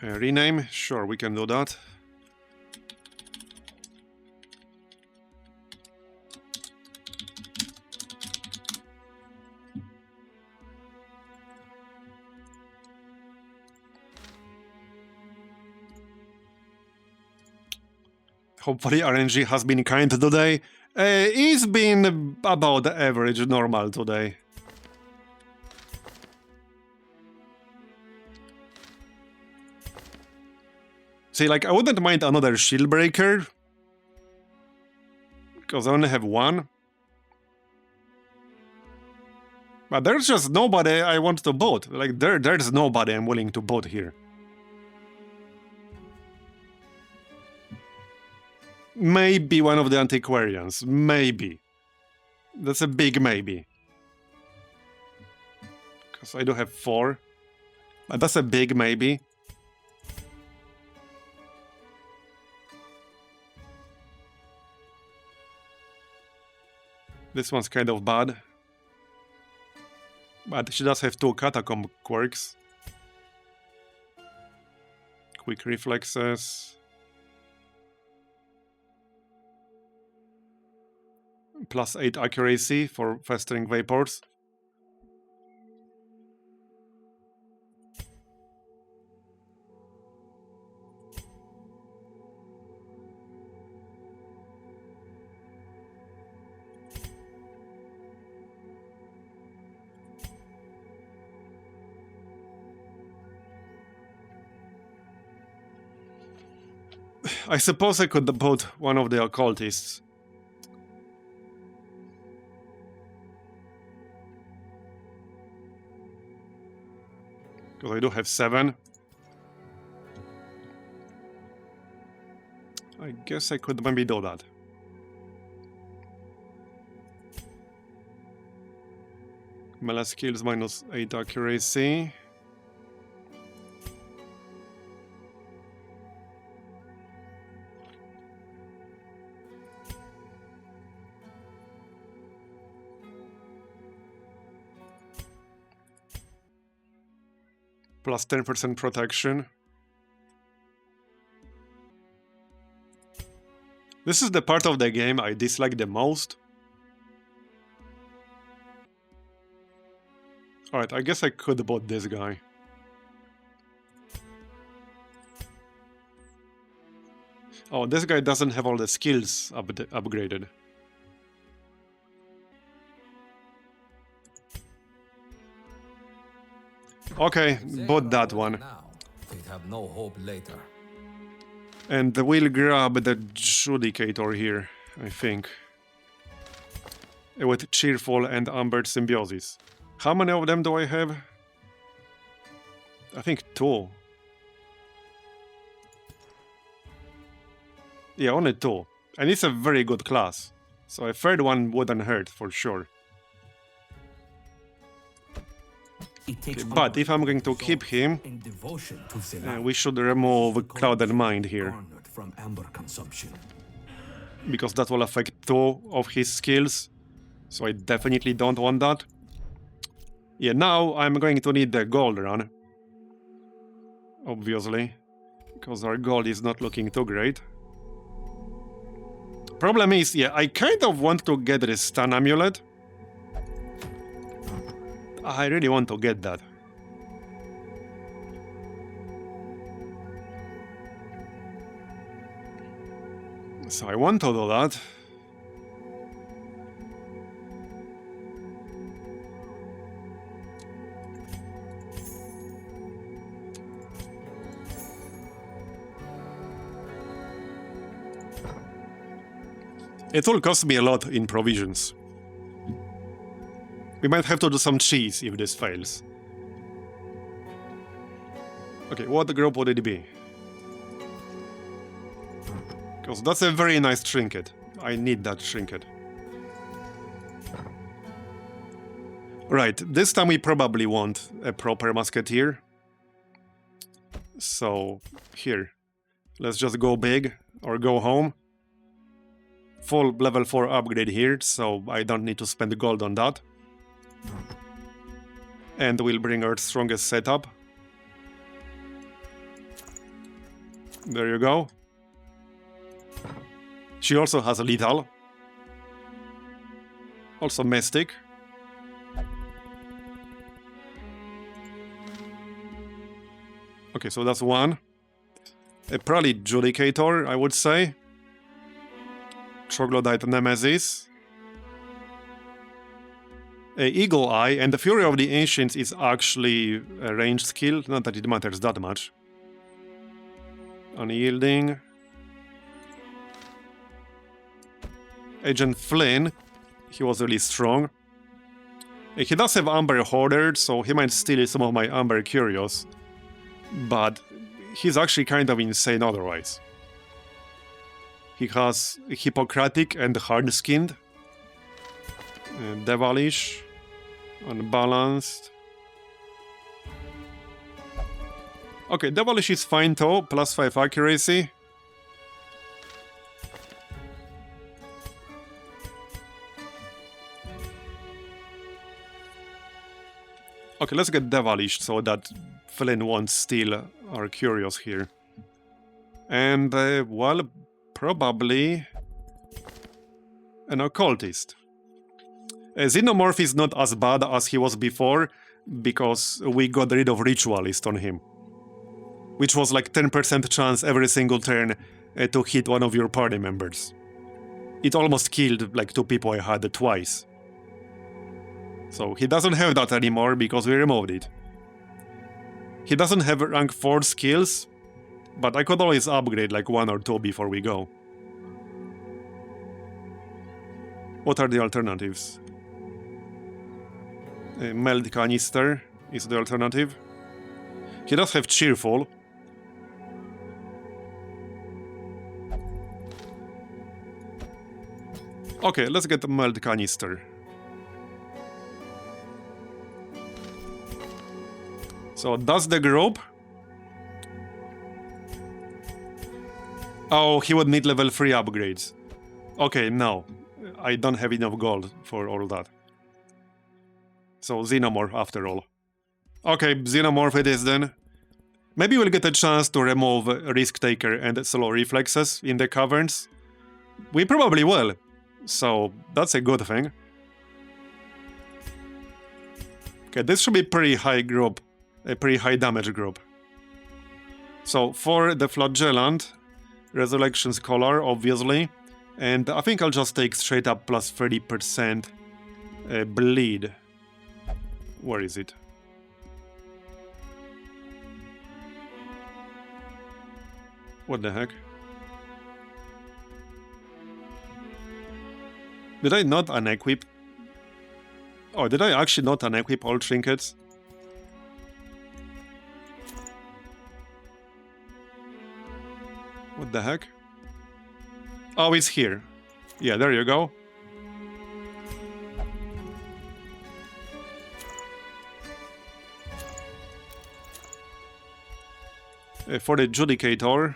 Rename? Sure, we can do that. Hopefully RNG has been kind today. It's been about average normal today. See, like, I wouldn't mind another shield breaker, because I only have one. But there's just nobody I want to boat. Like, there's nobody I'm willing to boat here. Maybe one of the antiquarians. Maybe. That's a big maybe. Because I do have 4. But that's a big maybe. This one's kind of bad. But she does have 2 catacomb quirks. Quick reflexes. +8 accuracy for festering vapors. I suppose I could boat one of the occultists. Because I do have 7. I guess I could maybe do that. Melee skills -8 accuracy. +10% protection. This is the part of the game I dislike the most. Alright, I guess I could bot this guy. Oh, this guy doesn't have all the skills upgraded. Okay, bought that one. Now, they'd have no hope later. And we'll grab the Judicator here, I think. With Cheerful and Ambered Symbiosis. How many of them do I have? I think 2. Yeah, only 2. And it's a very good class. So a third one wouldn't hurt, for sure. But if I'm going to keep him, we should remove Clouded Mind here. From amber consumption. Because that will affect 2 of his skills. So I definitely don't want that. Yeah, now I'm going to need the gold run. Obviously. Because our gold is not looking too great. Problem is, yeah, I kind of want to get this stun amulet. I really want to get that. So I want to do that. It will cost me a lot in provisions. We might have to do some cheese if this fails. Okay, what group would it be? Because that's a very nice trinket. I need that trinket. Right, this time we probably want a proper musketeer. So, here. Let's just go big, or go home. Full level 4 upgrade here, so I don't need to spend gold on that. And we'll bring our strongest setup. There you go. She also has a lethal. Also Mystic. Okay, so that's one. Probably Judicator, I would say. Troglodyte Nemesis. Eagle Eye, and the Fury of the Ancients is actually a ranged skill, not that it matters that much. Unyielding. Agent Flynn, he was really strong. He does have Amber Hoarder, so he might steal some of my Amber Curios. But he's actually kind of insane otherwise. He has Hippocratic and Hard-Skinned. Devilish. Unbalanced. Okay, Devilish is fine though, plus 5 accuracy. Okay, let's get Devilish so that Flynn won't steal our curios here. And, well, probably an Occultist. Xenomorph is not as bad as he was before, because we got rid of Ritualist on him. Which was like 10% chance every single turn to hit one of your party members. It almost killed like 2 people I had twice. So he doesn't have that anymore because we removed it. He doesn't have rank 4 skills, but I could always upgrade like 1 or 2 before we go. What are the alternatives? Meld Canister is the alternative. He does have Cheerful. Okay, let's get the Meld Canister. So that's the group. Oh, he would need level 3 upgrades. Okay, no. I don't have enough gold for all that. So Xenomorph after all. Okay, Xenomorph it is then. Maybe we'll get a chance to remove Risk Taker and Slow Reflexes in the Caverns. We probably will. So that's a good thing. Okay, this should be pretty high group. A pretty high damage group. So for the Flagellant, Resurrection Scholar, obviously. And I think I'll just take straight up plus 30% bleed. Where is it? What the heck? Did I not unequip? Oh, did I actually not unequip all trinkets? What the heck? Oh, it's here. Yeah, there you go. For the Judicator,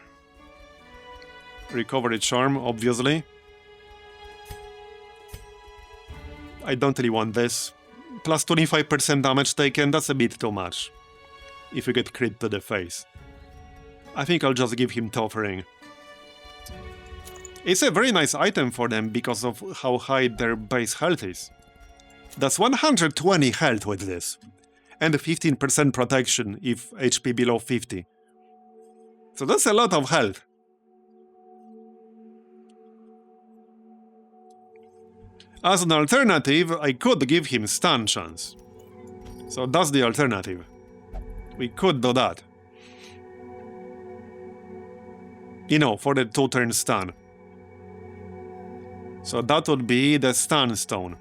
Recovery Charm, obviously. I don't really want this. Plus 25% damage taken, that's a bit too much. If you get crit to the face. I think I'll just give him Toffering. It's a very nice item for them because of how high their base health is. That's 120 health with this. And 15% protection if HP below 50. So that's a lot of health. As an alternative, I could give him stun chance. So that's the alternative. We could do that. You know, for the 2-turn stun. So that would be the stun stone.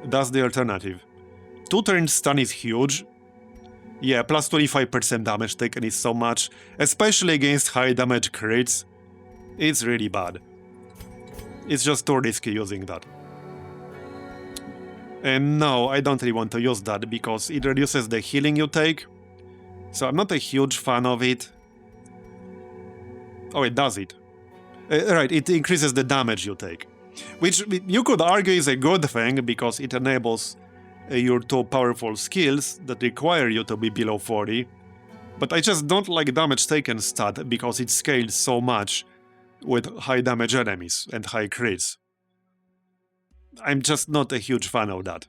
That's the alternative. 2-turn stun is huge. Yeah, plus 25% damage taken is so much, especially against high damage crits. It's really bad. It's just too risky using that. And no, I don't really want to use that because it reduces the healing you take. So I'm not a huge fan of it. Oh, it does it. Right, it increases the damage you take. Which you could argue is a good thing because it enables your 2 powerful skills that require you to be below 40. But I just don't like damage taken stat because it scales so much with high damage enemies and high crits. I'm just not a huge fan of that.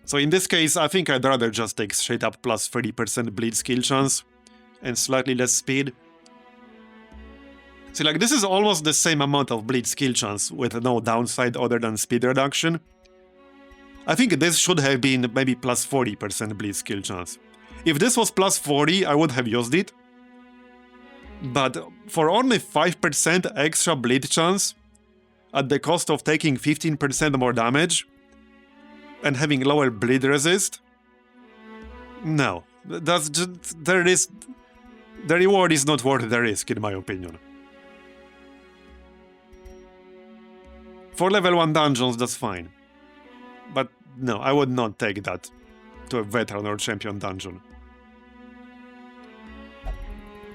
So in this case, I think I'd rather just take straight up plus 30% bleed skill chance and slightly less speed. See, like, this is almost the same amount of bleed skill chance with no downside other than speed reduction. I think this should have been maybe plus 40% bleed skill chance. If this was plus 40, I would have used it. But for only 5% extra bleed chance, at the cost of taking 15% more damage, and having lower bleed resist, no. That's just, the reward is not worth the risk, in my opinion. For level 1 dungeons, that's fine. But no, I would not take that to a veteran or champion dungeon.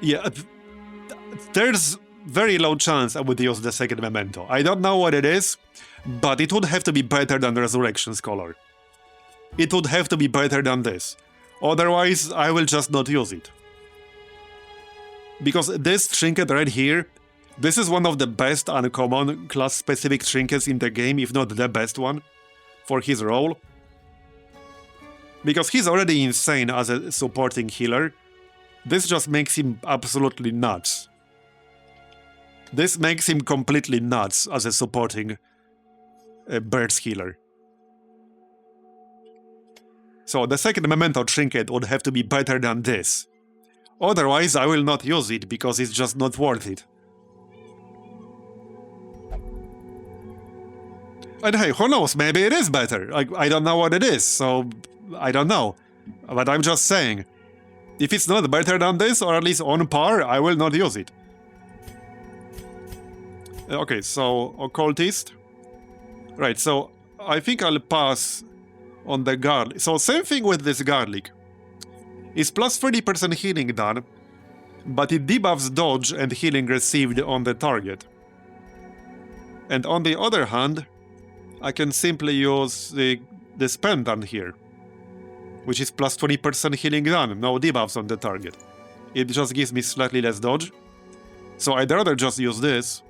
Yeah, there's very low chance I would use the second memento. I don't know what it is, but it would have to be better than Resurrection Scholar. It would have to be better than this. Otherwise, I will just not use it. Because this trinket right here, this is one of the best uncommon class-specific trinkets in the game, if not the best one, for his role. Because he's already insane as a supporting healer. This just makes him absolutely nuts. This makes him completely nuts as a supporting burst healer. So the second memento trinket would have to be better than this. Otherwise, I will not use it because it's just not worth it. And hey, who knows, maybe it is better. I don't know what it is, so I don't know. But I'm just saying, if it's not better than this, or at least on par, I will not use it. Okay, so Occultist. Right, so I think I'll pass on the garlic. So same thing with this garlic. It's plus 30% healing done, but it debuffs dodge and healing received on the target. And on the other hand, I can simply use the pendant here, which is plus 20% healing done, no debuffs on the target. It just gives me slightly less dodge. So I'd rather just use this.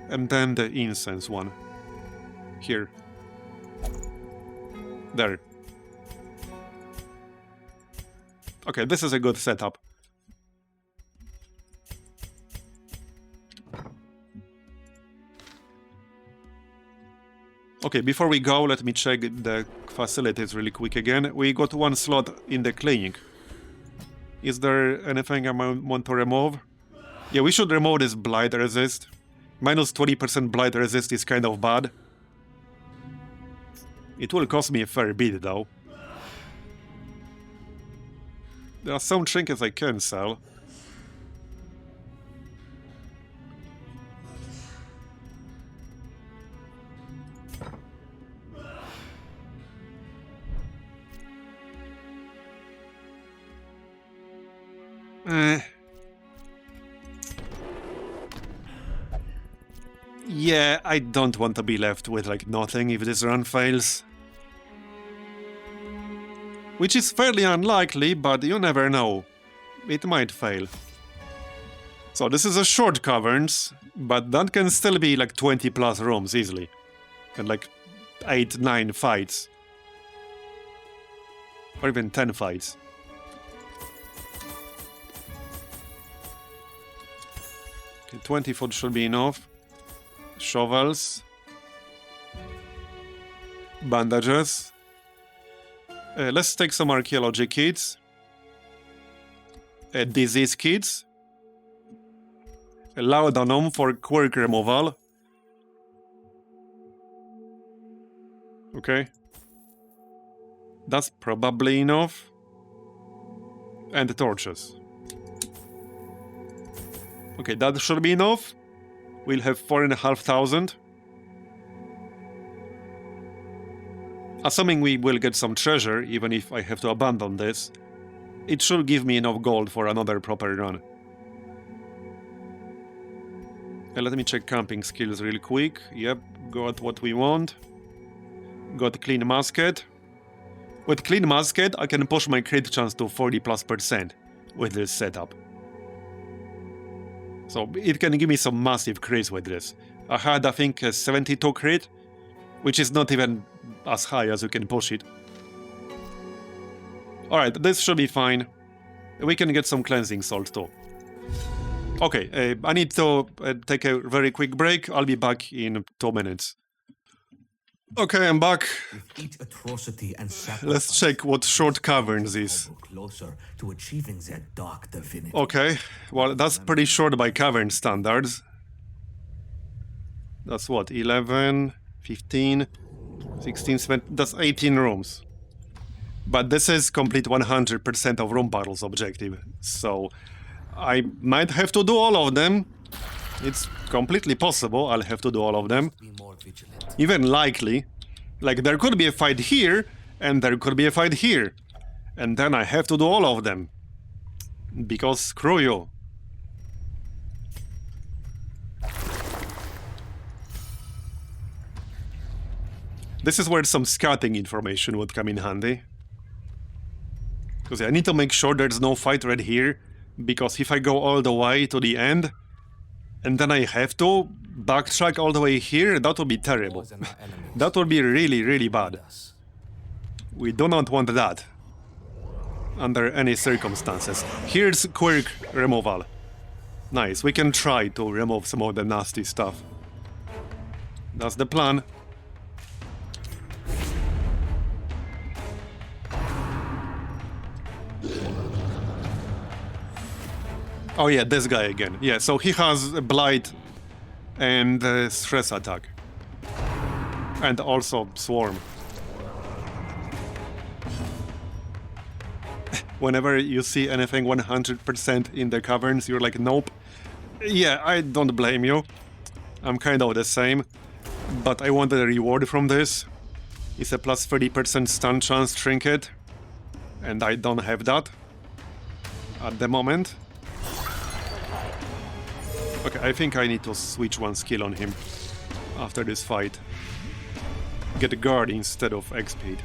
And then the incense one. Here. There. Okay, this is a good setup. Okay, before we go, let me check the facilities really quick again. We got one slot in the clinic. Is there anything I want to remove? Yeah, we should remove this blight resist. Minus 20% blight resist is kind of bad. It will cost me a fair bit though. There are some trinkets I can sell. Yeah, I don't want to be left with like nothing if this run fails. Which is fairly unlikely, but you never know. It might fail. So this is a short Caverns, but that can still be like 20 plus rooms easily. And like 8-9 fights. Or even 10 fights. Okay, 20 foot should be enough. Shovels. Bandages. Let's take some archaeology kits. Disease kits. Laudanum for quirk removal. Okay. That's probably enough. And torches. Okay, that should be enough. We'll have 4,500. Assuming we will get some treasure, even if I have to abandon this, it should give me enough gold for another proper run. And let me check camping skills real quick. Yep, got what we want. Got clean musket. With clean musket, I can push my crit chance to 40+% with this setup. So it can give me some massive crits with this. I had, I think, a 72 crit, which is not even as high as you can push it. Alright, this should be fine. We can get some cleansing salt too. Okay, I need to take a very quick break. I'll be back in 2 minutes. Okay, I'm back. With each atrocity and Let's check what short caverns is. closer to achieving their dark divinity. Okay, well, that's pretty short by cavern standards. That's what, 11, 15, 16, 17, that's 18 rooms. But this is complete 100% of room battles objective, so I might have to do all of them. It's completely possible I'll have to do all of them. Be more vigilant. Even likely. Like, there could be a fight here, and there could be a fight here. And then I have to do all of them. Because screw you. This is where some scouting information would come in handy. Because I need to make sure there's no fight right here. Because if I go all the way to the end, and then I have to backtrack all the way here, that would be terrible. That would be really, really bad. We do not want that. Under any circumstances. Here's quirk removal. Nice, we can try to remove some of the nasty stuff. That's the plan. Oh yeah, this guy again. Yeah, so he has a blight and stress attack. And also swarm. Whenever you see anything 100% in the caverns, you're like, nope. Yeah, I don't blame you. I'm kind of the same. But I want a reward from this. It's a plus 30% stun chance trinket. And I don't have that at the moment. Okay, I think I need to switch one skill on him after this fight. Get a guard instead of XP.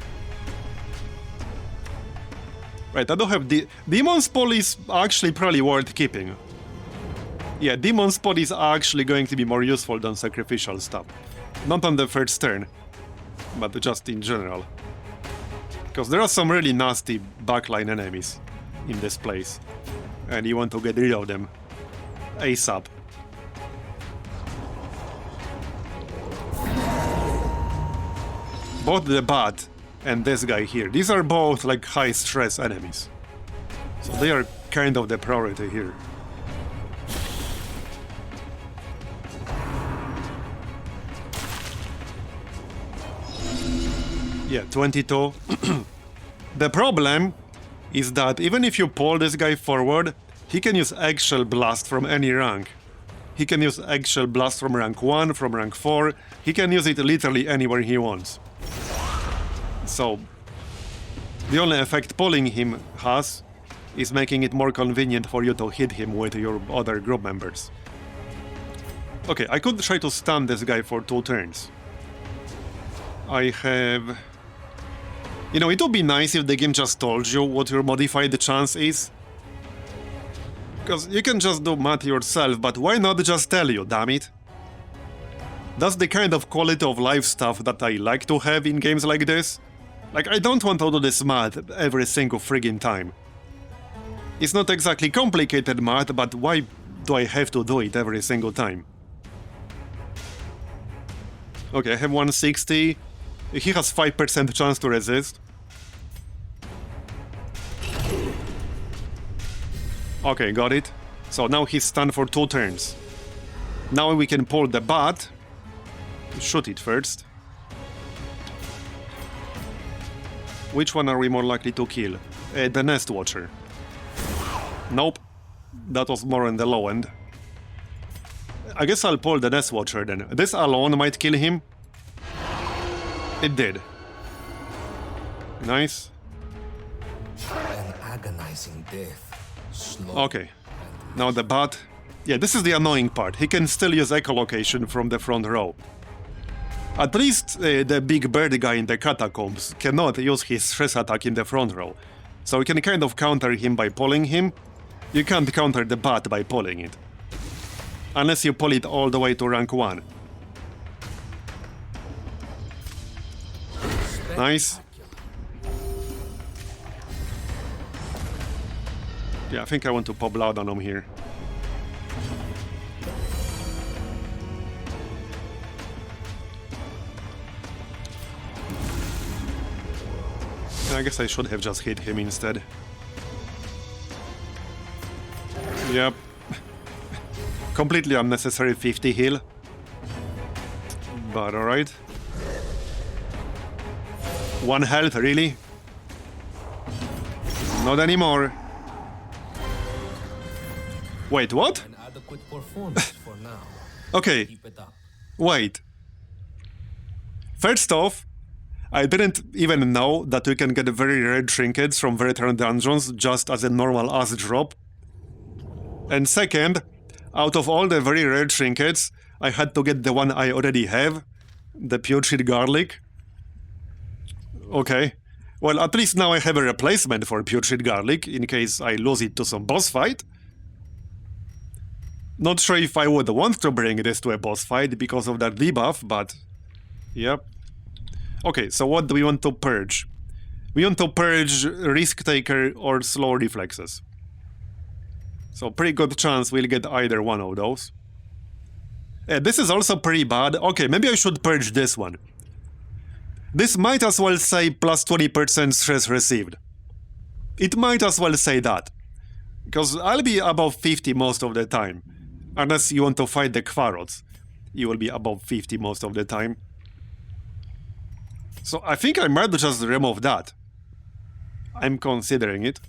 Right, I don't have the Demon's Paw is actually probably worth keeping. Yeah, Demon's Paw is actually going to be more useful than sacrificial stuff. Not on the first turn, but just in general. Because there are some really nasty backline enemies in this place. And you want to get rid of them ASAP. Both the bat and this guy here, these are both like high stress enemies. So they are kind of the priority here. Yeah, 22. The problem is that even if you pull this guy forward, he can use Eggshell Blast from any rank. He can use Eggshell Blast from rank 1, from rank 4. He can use it literally anywhere he wants. So, the only effect pulling him has is making it more convenient for you to hit him with your other group members. Okay, I could try to stun this guy for 2 turns. I have... You know, it would be nice if the game just told you what your modified chance is. Because you can just do math yourself, but why not just tell you, damn it? That's the kind of quality of life stuff that I like to have in games like this. Like, I don't want to do this math every single friggin' time. It's not exactly complicated math, but why do I have to do it every single time? Okay, I have 160. He has 5% chance to resist. Okay, got it. So now he's stunned for 2 turns. Now we can pull the bat. Shoot it first. Which one are we more likely to kill? The Nest Watcher. Nope. That was more on the low end. I guess I'll pull the Nest Watcher then. This alone might kill him. It did. Nice. An agonizing death. Slow. Okay. Now the bat. Yeah, this is the annoying part. He can still use echolocation from the front row. At least the big bird guy in the Catacombs cannot use his stress attack in the front row. So you can kind of counter him by pulling him. You can't counter the bat by pulling it. Unless you pull it all the way to rank 1. Nice. Yeah, I think I want to pop loud on him here. I guess I should have just hit him instead. Yep. Completely unnecessary 50 heal. But alright. 1 health, really? Not anymore. Wait, what? An adequate performance for now. Okay, Keep it up. wait. First off, I didn't even know that you can get very rare trinkets from veteran dungeons just as a normal ass drop. And second, out of all the very rare trinkets, I had to get the one I already have, the putrid garlic. Okay, well, at least now I have a replacement for putrid garlic in case I lose it to some boss fight. Not sure if I would want to bring this to a boss fight because of that debuff, but yep. Okay, so what do we want to purge? We want to purge Risk Taker or Slow Reflexes. So pretty good chance we'll get either one of those. This is also pretty bad. Okay, maybe I should purge this one. This might as well say plus 20% stress received. It might as well say that. Because I'll be above 50 most of the time. Unless you want to fight the Kvarots. You will be above 50 most of the time. So I think I might just remove that. I'm considering it.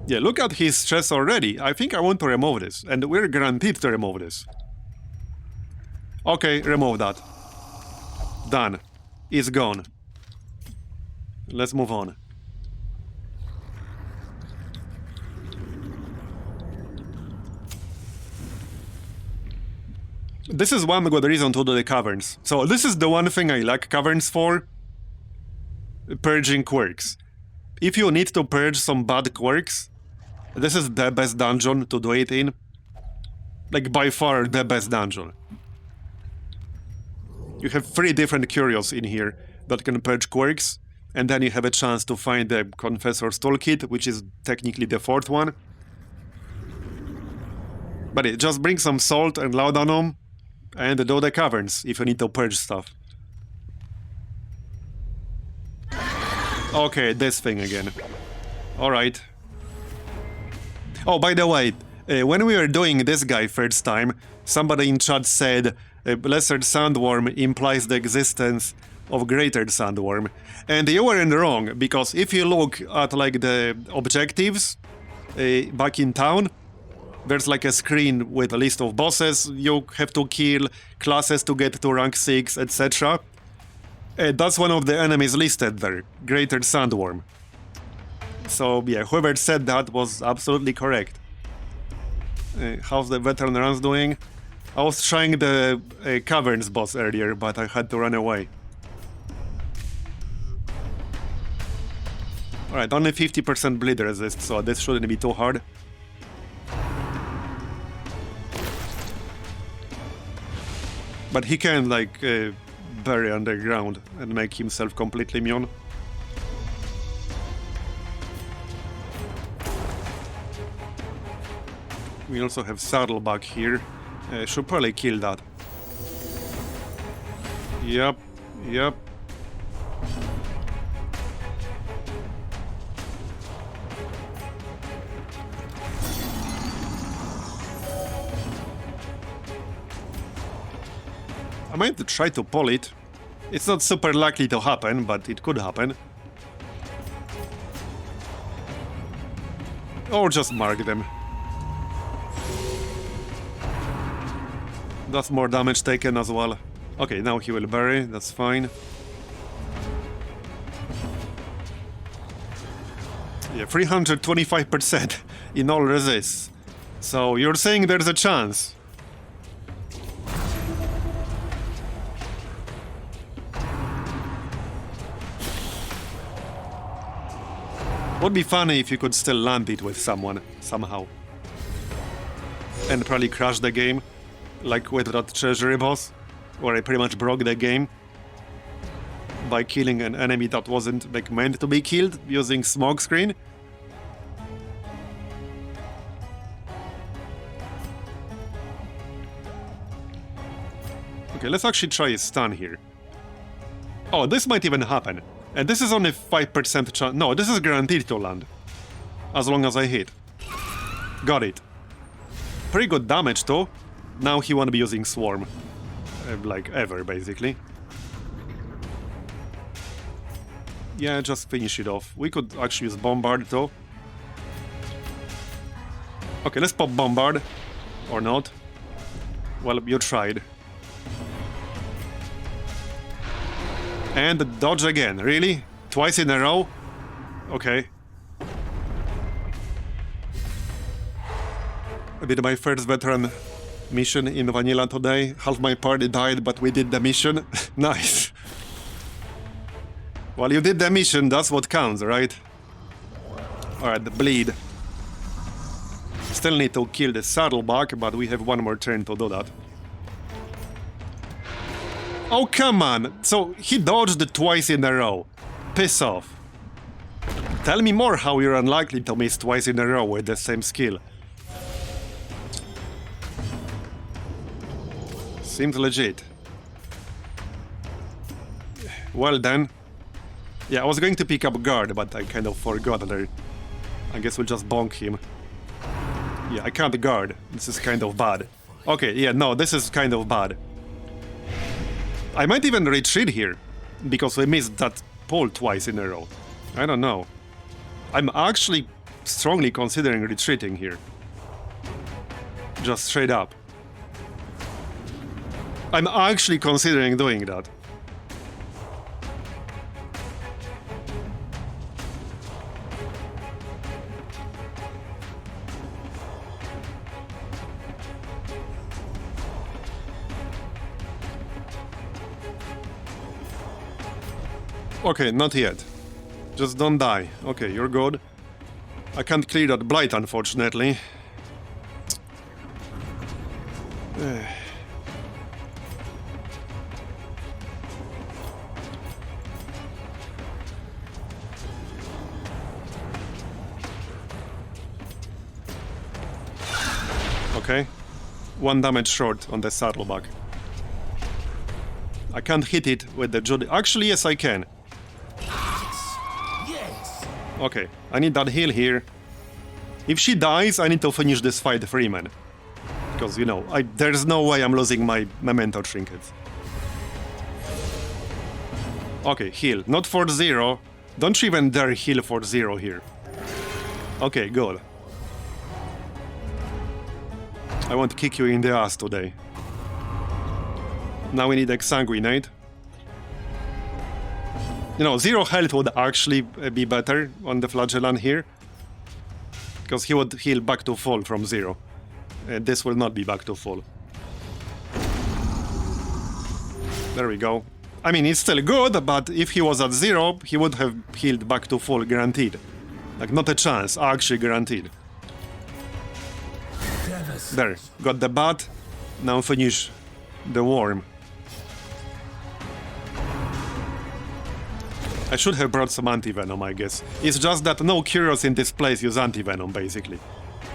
Yeah, look at his stress already. I think I want to remove this. And we're guaranteed to remove this. Okay, remove that. Done. It's gone. Let's move on. This is one good reason to do the Caverns. So this is the one thing I like Caverns for. Purging quirks. If you need to purge some bad quirks, this is the best dungeon to do it in. Like, by far the best dungeon. You have 3 different curios in here that can purge quirks, and then you have a chance to find the Confessor's Toolkit, which is technically the 4th one. But yeah, just bring some salt and laudanum, and do the Caverns if you need to purge stuff. Okay, this thing again. Alright. Oh, by the way, when we were doing this guy first time, somebody in chat said Lesser Sandworm implies the existence of Greater Sandworm. And you weren't wrong, because if you look at like the objectives back in town, there's like a screen with a list of bosses you have to kill, classes to get to rank 6, etc. That's one of the enemies listed there, Greater Sandworm. So yeah, whoever said that was absolutely correct. How's the veteran runs doing? I was trying the Caverns boss earlier, but I had to run away. Alright, only 50% bleed resist, so this shouldn't be too hard. But he can, like, bury underground and make himself completely immune. We also have Saddleback here. Should probably kill that. Yep, yep. I might try to pull it. It's not super likely to happen, but it could happen. Or just mark them. That's more damage taken as well. Okay, now he will bury, that's fine. Yeah, 325% in all resists. So you're saying there's a chance? Would be funny if you could still land it with someone, somehow. And probably crash the game, like with that Treasury boss, where I pretty much broke the game by killing an enemy that wasn't like meant to be killed using smokescreen. Okay, let's actually try a stun here. Oh, this might even happen. And this is only 5% chance. No, this is guaranteed to land. As long as I hit. Got it. Pretty good damage though. Now he won't be using Swarm. Like ever, basically. Yeah, just finish it off. We could actually use Bombard though. Okay, let's pop Bombard. Or not. Well, you tried. And dodge again, really? Twice in a row? Okay. I did my first veteran mission in Vanilla today. Half my party died, but we did the mission. Nice. Well, you did the mission, that's what counts, right? Alright, the bleed. Still need to kill the saddleback, but we have one more turn to do that. Oh, come on! So, he dodged it twice in a row. Piss off. Tell me more how you're unlikely to miss twice in a row with the same skill. Seems legit. Well then. Yeah, I was going to pick up guard, but I kind of forgot there. I guess we'll just bonk him. Yeah, I can't guard. This is kind of bad. Okay, yeah, no, this is kind of bad. I might even retreat here, because we missed that pole twice in a row. I don't know. I'm actually strongly considering retreating here. Just straight up. I'm actually considering doing that. Okay, not yet. Just don't die. Okay, you're good. I can't clear that blight, unfortunately. Okay. 1 damage short on the saddleback. I can't hit it with the Judy. Actually, yes, I can. Yes. Okay, I need that heal here. If she dies, I need to finish this fight Freeman. Because, you know, there's no way I'm losing my memento trinkets. Okay, heal. Not for 0. Don't you even dare heal for 0 here. Okay, good. I want to kick you in the ass today. Now we need Exsanguinate. You know, 0 health would actually be better on the Flagellan here. Because he would heal back to full from 0. This will not be back to full. There we go. I mean, it's still good, but if he was at 0, he would have healed back to full, guaranteed. Like, not a chance, actually guaranteed. There, got the bat. Now finish the worm. I should have brought some anti-venom, I guess. It's just that no curios in this place use anti-venom, basically.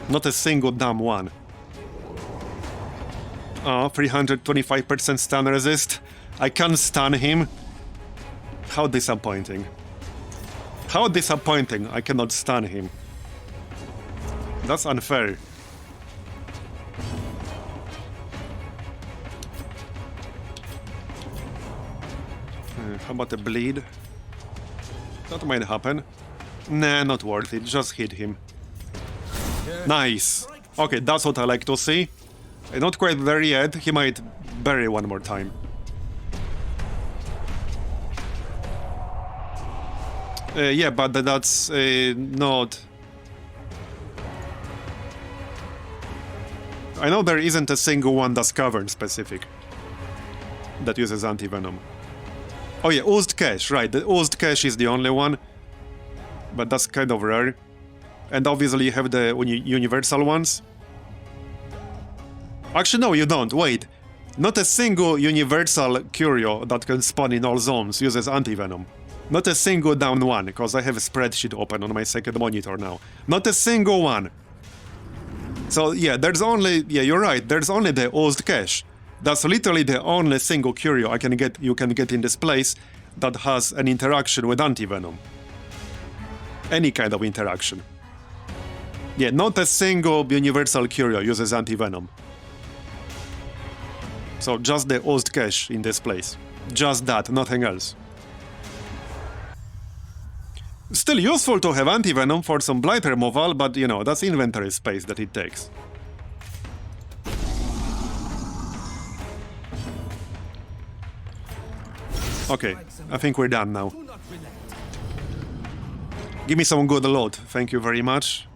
Not a single damn one. Oh, 325% stun resist. I can't stun him. How disappointing. How disappointing I cannot stun him. That's unfair. How about the bleed? That might happen. Nah, not worth it. Just hit him. Nice. Okay, that's what I like to see. Not quite there yet. He might bury one more time. Yeah, but that's not... I know there isn't a single one that's Cavern specific that uses anti-venom. Oh yeah, oozed cache, right. The oozed cache is the only one. But that's kind of rare. And obviously you have the universal ones. Actually, no, you don't. Wait. Not a single universal curio that can spawn in all zones uses anti-venom. Not a single down one, because I have a spreadsheet open on my second monitor now. Not a single one. So yeah, there's only... Yeah, you're right. There's only the oozed cache. That's literally the only single curio you can get in this place that has an interaction with anti-venom. Any kind of interaction. Yeah, not a single universal curio uses anti-venom. So just the Ost cache in this place. Just that, nothing else. Still useful to have anti-venom for some blight removal, but you know, that's inventory space that it takes. Okay, I think we're done now. Give me some good loot, thank you very much.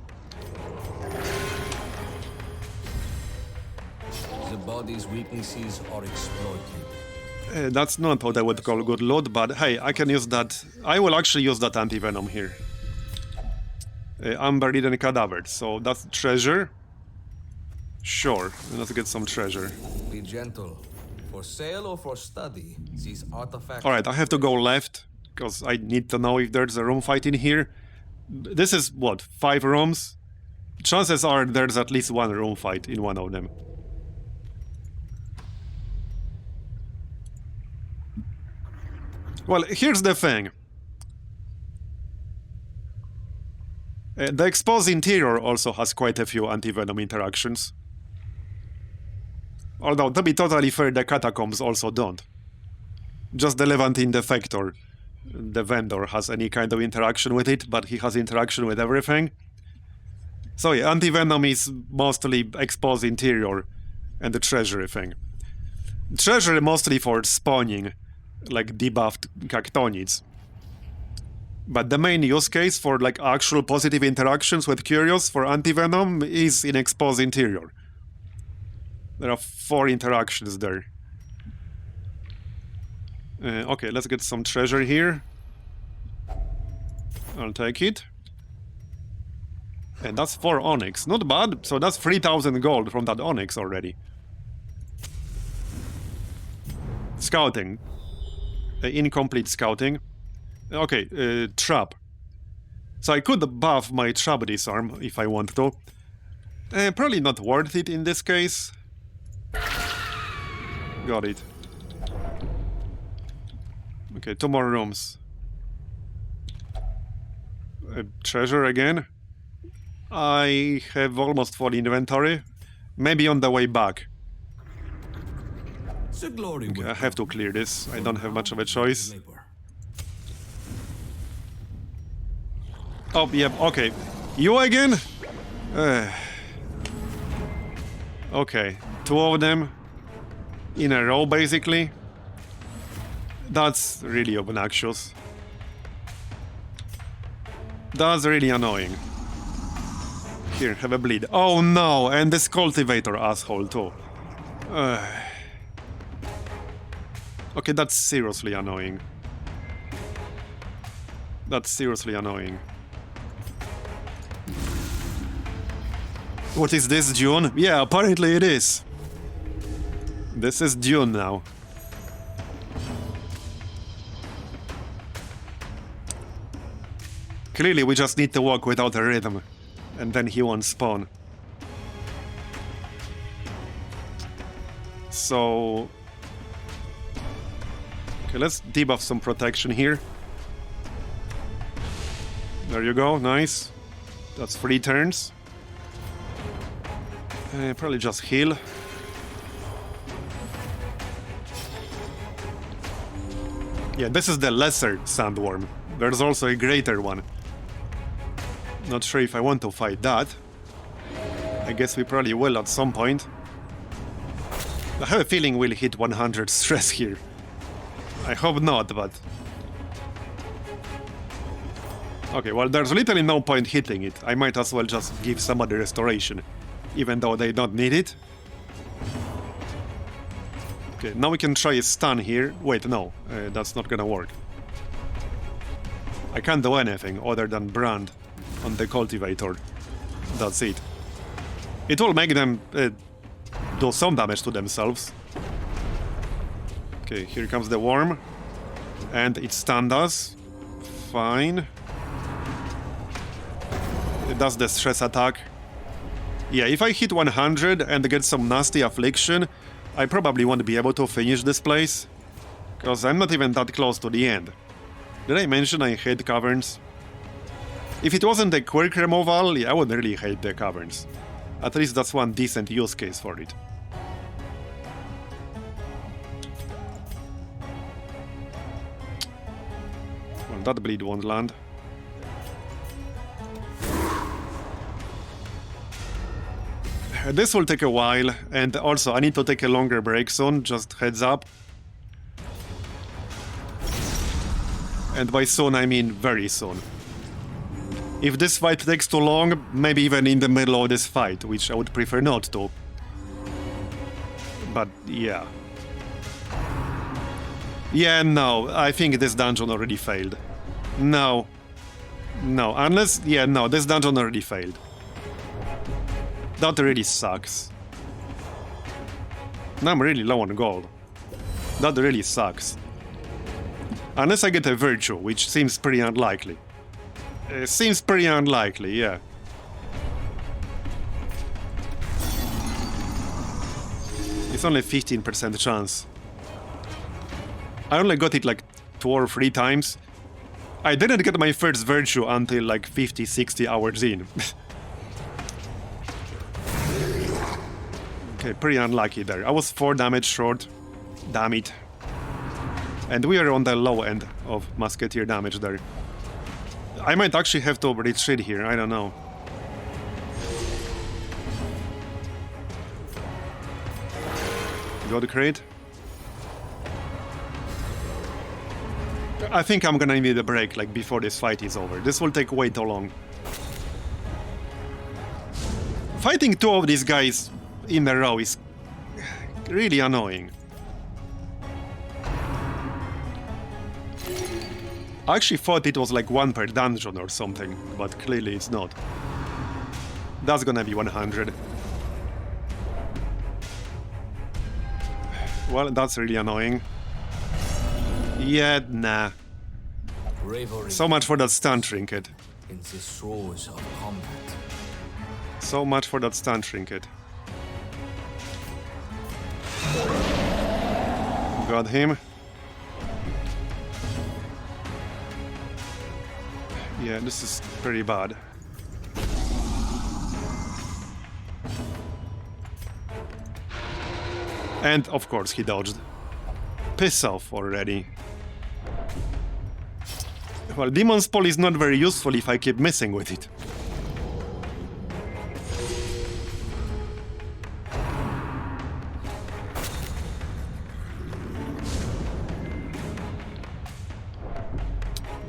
The body's weaknesses are exploited. That's not what I would call good loot, but hey, I can use that. I will actually use that anti-venom here. Unburied cadavers, so that's treasure. Sure, let's get some treasure. Be gentle. For sale or for study, these artifacts... Alright, I have to go left, because I need to know if there's a room fight in here. This is, what, 5 rooms? Chances are there's at least one room fight in one of them. Well, here's the thing. The exposed interior also has quite a few anti-venom interactions. Although, to be totally fair, the Catacombs also don't. Just the Levantine Defector. The vendor has any kind of interaction with it, but he has interaction with everything. So yeah, anti-venom is mostly exposed interior and the treasury thing. Treasury mostly for spawning, like debuffed cactonids. But the main use case for like actual positive interactions with curios for anti-venom is in exposed interior. There are 4 interactions there. Okay, let's get some treasure here. I'll take it. And that's 4 onyx. Not bad. So that's 3,000 gold from that onyx already. Scouting. Incomplete scouting. Okay, trap. So I could buff my trap disarm if I want to. Probably not worth it in this case. Got it. Okay, 2 more rooms. Treasure again. I have almost full inventory. Maybe on the way back. Okay, I have to clear this. I don't have much of a choice. Oh, yep, okay. You again? Okay, 2 of them in a row, basically. That's really obnoxious. That's really annoying. Here, have a bleed. Oh no, and this cultivator asshole too. Okay, that's seriously annoying. That's seriously annoying. What is this, June? Yeah, apparently it is. This is June now. Clearly, we just need to walk without a rhythm. And then he won't spawn. So... okay, let's debuff some protection here. There you go, nice. That's 3 turns. Probably just heal. Yeah, this is the lesser sandworm. There's also a greater one. Not sure if I want to fight that. I guess we probably will at some point. I have a feeling we'll hit 100 stress here. I hope not, but... okay, well, there's literally no point hitting it. I might as well just give somebody restoration, even though they don't need it. Okay, now we can try a stun here. Wait, no, that's not gonna work. I can't do anything other than brand on the cultivator. That's it. It will make them do some damage to themselves. Okay, here comes the worm. And it stunned us. Fine. It does the stress attack. Yeah, if I hit 100 and get some nasty affliction, I probably won't be able to finish this place. Because I'm not even that close to the end. Did I mention I hate Caverns? If it wasn't a quirk removal, yeah, I wouldn't really hate the Caverns. At least that's one decent use case for it. Well, that bleed won't land. This will take a while, and also I need to take a longer break soon, just heads up. And by soon I mean very soon. If this fight takes too long, maybe even in the middle of this fight, which I would prefer not to. But yeah. Yeah, no, I think this dungeon already failed. No. No, unless... yeah, no, this dungeon already failed. That really sucks. Now I'm really low on gold. That really sucks. Unless I get a virtue, which seems pretty unlikely. Seems pretty unlikely, yeah. It's only 15% chance. I only got it like 2 or 3 times. I didn't get my first virtue until like 50-60 hours in. Okay, pretty unlucky there. I was 4 damage short. Damn it. And we are on the low end of musketeer damage there. I might actually have to retreat here, I don't know. God crate? I think I'm gonna need a break, like, before this fight is over. This will take way too long. Fighting 2 of these guys in a row is really annoying. I actually thought it was like 1 per dungeon or something, but clearly it's not. That's gonna be 100. Well, that's really annoying. Yeah, nah. So much for that stun trinket. In the throes of combat. So much for that stun trinket. Got him. Yeah, this is pretty bad. And of course he dodged. Piss off already. Well, Demon's Pull is not very useful if I keep messing with it.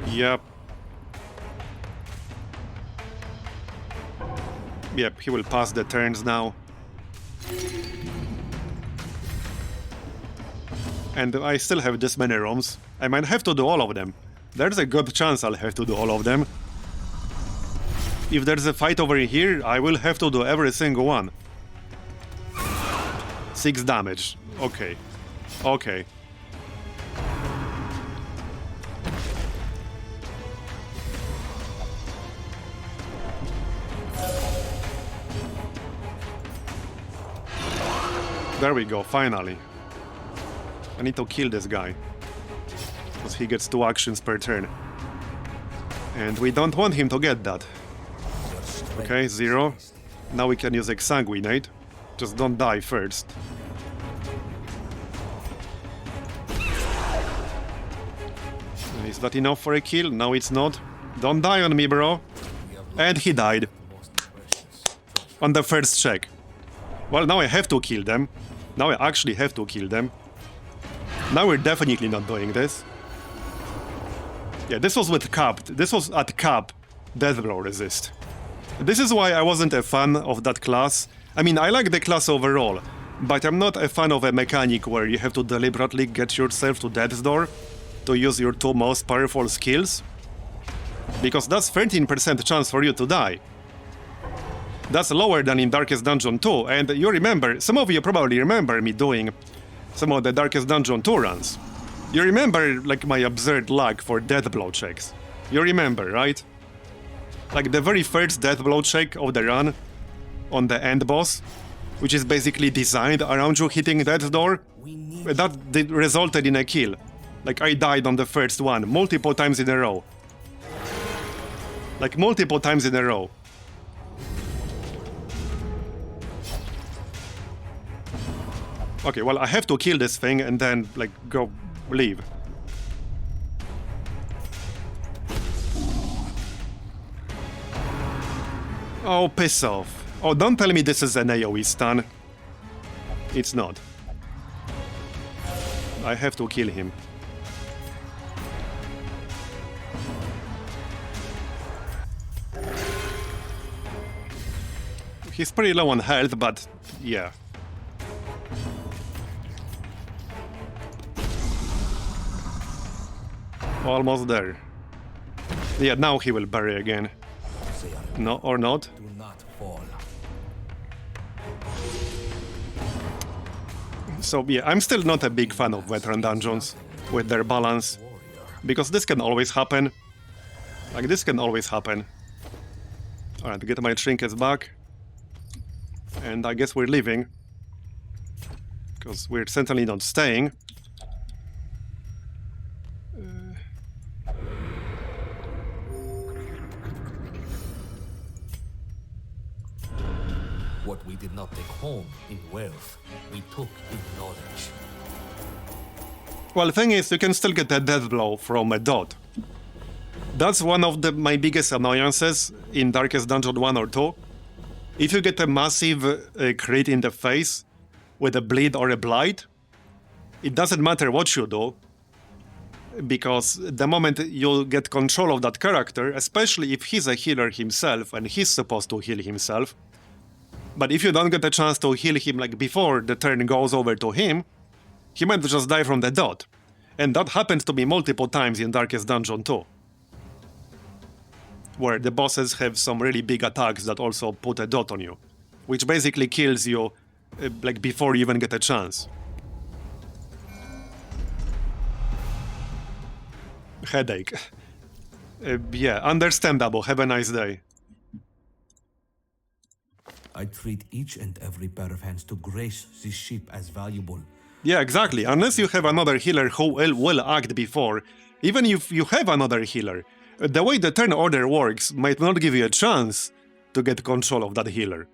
Yep. Yep, he will pass the turns now. And I still have this many rooms. I might have to do all of them. There's a good chance I'll have to do all of them. If there's a fight over here, I will have to do every single one. 6 damage. Okay. Okay. There we go, finally. I need to kill this guy. Because he gets 2 actions per turn. And we don't want him to get that. Okay, 0. Now we can use Exsanguinate. Just don't die first. Is that enough for a kill? No, it's not. Don't die on me, bro. And he died. On the first check. Well, now I have to kill them. Now I actually have to kill them. Now we're definitely not doing this. Yeah, this was with capped. This was at cap. Deathblow resist. This is why I wasn't a fan of that class. I mean, I like the class overall, but I'm not a fan of a mechanic where you have to deliberately get yourself to death's door to use your 2 most powerful skills. Because that's 13% chance for you to die. That's lower than in Darkest Dungeon 2, and you remember, some of you probably remember me doing some of the Darkest Dungeon 2 runs. You remember, like, my absurd luck for deathblow checks. You remember, right? Like the very first deathblow check of the run on the end boss, which is basically designed around you hitting death's door, that resulted in a kill. Like, I died on the first one multiple times in a row. Like, multiple times in a row. Okay, well, I have to kill this thing and then, like, go leave. Oh, piss off. Oh, don't tell me this is an AoE stun. It's not. I have to kill him. He's pretty low on health, but yeah. Almost there. Yeah, now he will bury again. No, or not? Do not fall. So yeah, I'm still not a big fan of veteran dungeons with their balance. Because this can always happen. Like, this can always happen. Alright, get my trinkets back. And I guess we're leaving. Because we're certainly not staying. What we did not take home in wealth, we took in knowledge. Well, the thing is, you can still get a death blow from a dot. That's one of my biggest annoyances in Darkest Dungeon 1 or 2. If you get a massive crit in the face with a bleed or a blight, it doesn't matter what you do, because the moment you get control of that character, especially if he's a healer himself and he's supposed to heal himself, but if you don't get a chance to heal him like before the turn goes over to him, he might just die from the dot. And that happened to me multiple times in Darkest Dungeon 2. Where the bosses have some really big attacks that also put a dot on you. Which basically kills you like before you even get a chance. Headache. Yeah, understandable. Have a nice day. I treat each and every pair of hands to grace this ship as valuable. Yeah, exactly. Unless you have another healer who will act before, even if you have another healer, the way the turn order works might not give you a chance to get control of that healer.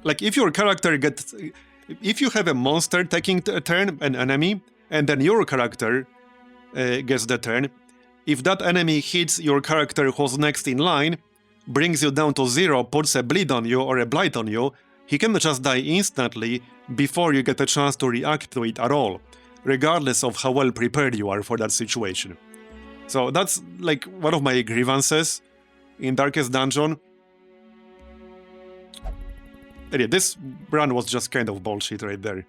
Like, if your character gets... If you have a monster taking a turn, an enemy, and then your character gets the turn, if that enemy hits your character who's next in line, brings you down to 0, puts a bleed on you or a blight on you, he can just die instantly before you get a chance to react to it at all, regardless of how well prepared you are for that situation. So that's like one of my grievances in Darkest Dungeon. And yeah, this run was just kind of bullshit right there.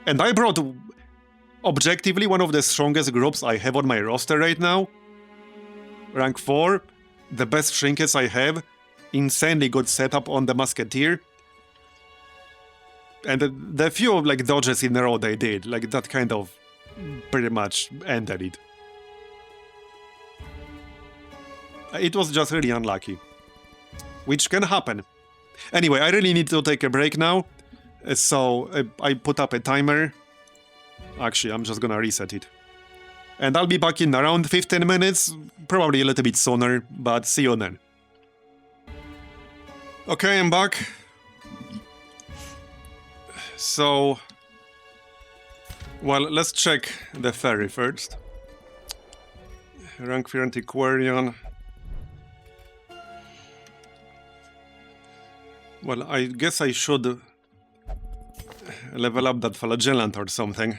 And I brought, objectively, one of the strongest groups I have on my roster right now. Rank 4. The best trinkets I have, insanely good setup on the Musketeer, and the few like dodges in a row they did, like that kind of pretty much ended it. It was just really unlucky, which can happen. Anyway, I really need to take a break now, so I put up a timer. Actually, I'm just gonna reset it. And I'll be back in around 15 minutes, probably a little bit sooner, but see you then. Okay, I'm back. So... Well, let's check the ferry first. Rank 3 Antiquarian. Well, I guess I should level up that flagellant or something.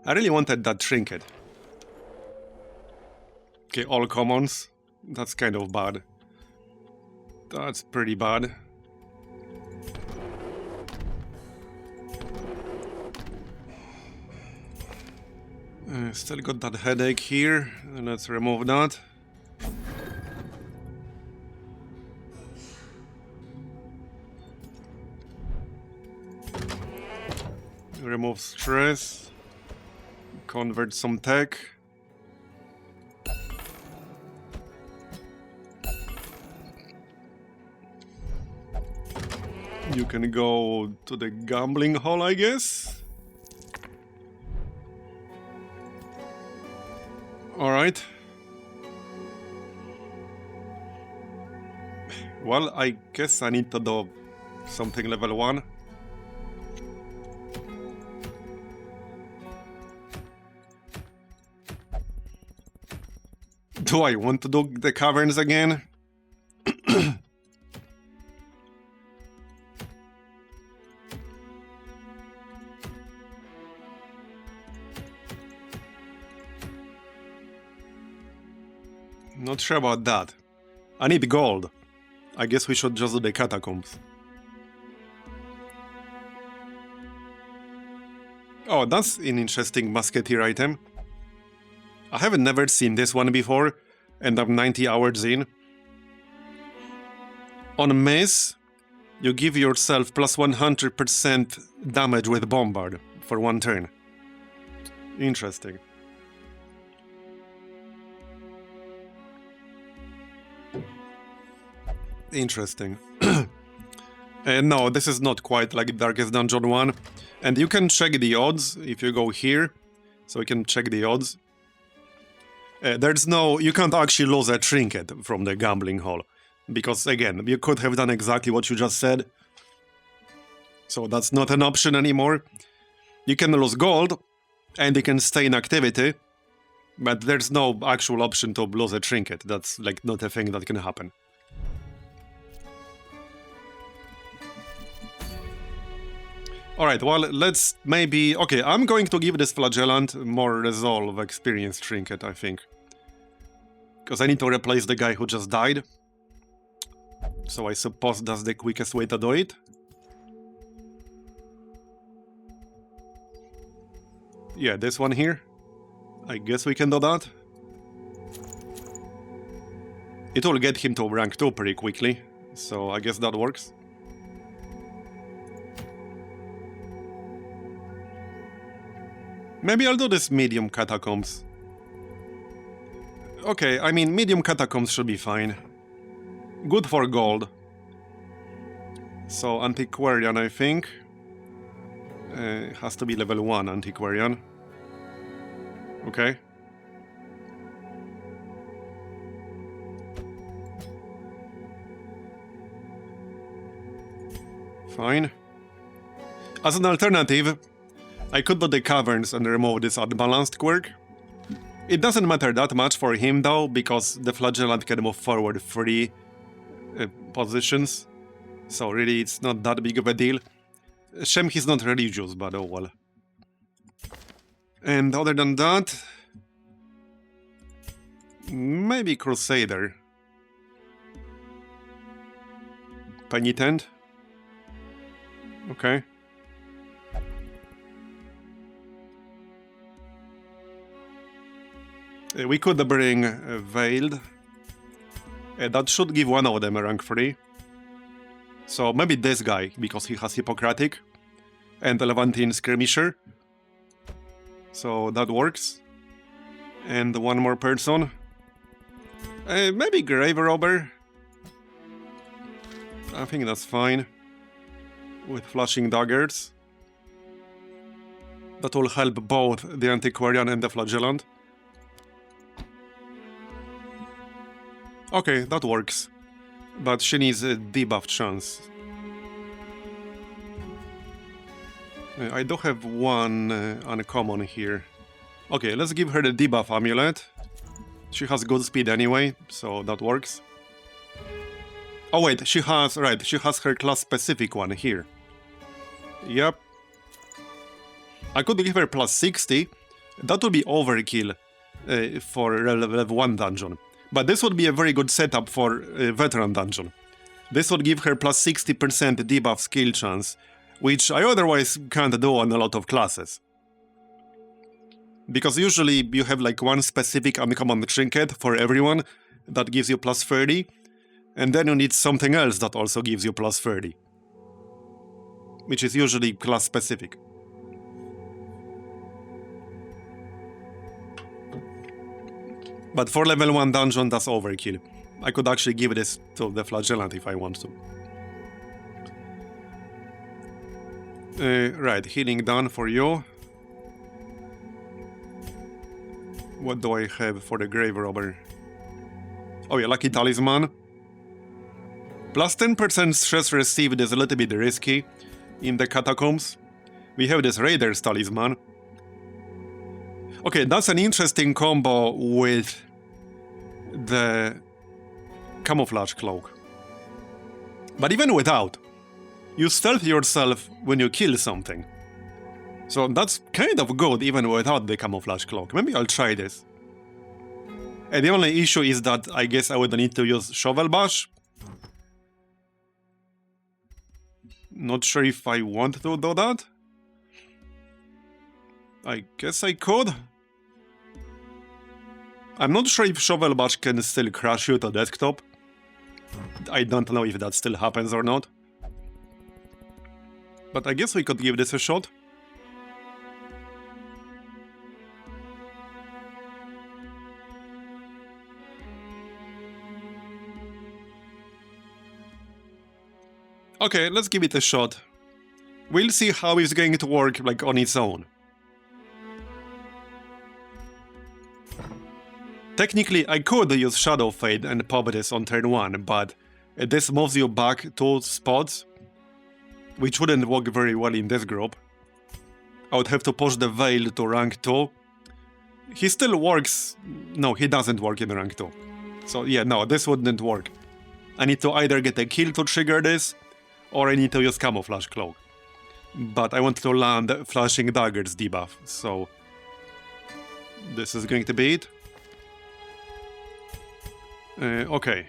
I really wanted that trinket. Okay, all commons. That's kind of bad. That's pretty bad. Still got that headache here. Let's remove that. Remove stress. Convert some tech. You can go to the gambling hall, I guess. Alright. Well, I guess I need to do something level 1. Do I want to do the caverns again? Not sure about that. I need gold. I guess we should just do the Catacombs. Oh, that's an interesting musketeer item. I haven't never seen this one before, and I'm 90 hours in. On miss, you give yourself plus 100% damage with Bombard for 1 turn. Interesting. Interesting. No, this is not quite like Darkest Dungeon 1. And you can check the odds if you go here. So you can check the odds. There's no... You can't actually lose a trinket from the gambling hall. Because, again, you could have done exactly what you just said. So that's not an option anymore. You can lose gold, and you can stay in activity. But there's no actual option to lose a trinket. That's, like, not a thing that can happen. Alright, well, let's maybe... Okay, I'm going to give this Flagellant more Resolve experience trinket, I think. Because I need to replace the guy who just died. So I suppose that's the quickest way to do it. Yeah, this one here. I guess we can do that. It will get him to rank 2 pretty quickly. So I guess that works. Maybe I'll do this medium Catacombs. Okay, I mean, medium Catacombs should be fine. Good for gold. So, Antiquarian, I think. Has to be level 1 Antiquarian. Okay. Fine. As an alternative, I could do the Caverns and remove this unbalanced quirk. It doesn't matter that much for him though, because the Flagellant can move forward 3 positions. So really it's not that big of a deal. Shame he's not religious, but oh well. And other than that... Maybe Crusader. Penitent. Okay. We could bring Veiled. That should give one of them a rank 3. So maybe this guy, because he has Hippocratic. And Levantine Skirmisher. So that works. And one more person. Maybe Grave Robber. I think that's fine. With Flashing Daggers. That will help both the Antiquarian and the Flagellant. Okay, that works. But she needs a debuff chance. I do have one uncommon here. Okay, let's give her the debuff amulet. She has good speed anyway, so that works. Oh wait, she has her class specific one here. Yep. I could give her plus 60. That would be overkill for level 1 dungeon. But this would be a very good setup for Veteran Dungeon. This would give her plus 60% debuff skill chance, which I otherwise can't do on a lot of classes. Because usually you have like one specific uncommon trinket for everyone that gives you plus 30, and then you need something else that also gives you plus 30. Which is usually class specific. But for level 1 dungeon, that's overkill. I could actually give this to the Flagellant if I want to. Right, healing done for you. What do I have for the grave robber? Oh yeah, lucky talisman. Plus 10% stress received is a little bit risky in the Catacombs. We have this Raider's talisman. Okay, that's an interesting combo with the camouflage cloak. But even without, you stealth yourself when you kill something. So that's kind of good even without the camouflage cloak. Maybe I'll try this. And the only issue is that I guess I would need to use shovel bash. Not sure if I want to do that. I guess I could. I'm not sure if shovel bash can still crash you to desktop. I don't know if that still happens or not. But I guess we could give this a shot. Okay, let's give it a shot. We'll see how it's going to work, like, on its own. Technically, I could use Shadow Fade and pop this on turn 1, but this moves you back 2 spots, which wouldn't work very well in this group. I would have to push the Veil to rank 2. He still works... No, he doesn't work in rank 2. So yeah, no, this wouldn't work. I need to either get a kill to trigger this, or I need to use Camouflage Cloak. But I want to land Flashing Daggers debuff, so... this is going to be it. Okay.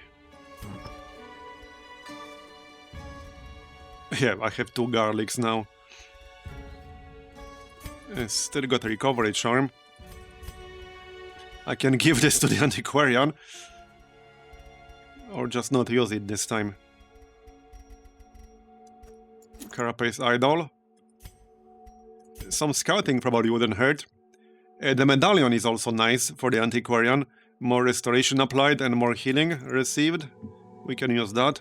Yeah, I have 2 garlics now. Still got a recovery charm. I can give this to the antiquarian. Or just not use it this time. Carapace Idol. Some scouting probably wouldn't hurt. The medallion is also nice for the antiquarian. More restoration applied and more healing received. We can use that.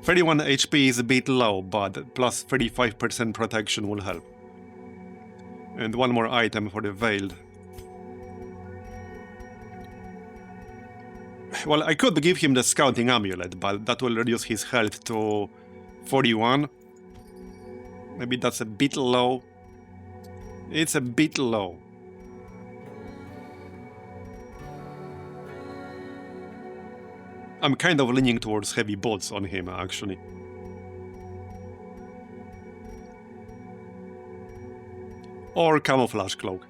31 HP is a bit low, but plus 35% protection will help. And one more item for the Veiled. Well, I could give him the Scouting Amulet, but that will reduce his health to 41. Maybe that's a bit low. It's a bit low. I'm kind of leaning towards heavy bolts on him, actually. Or Camouflage Cloak.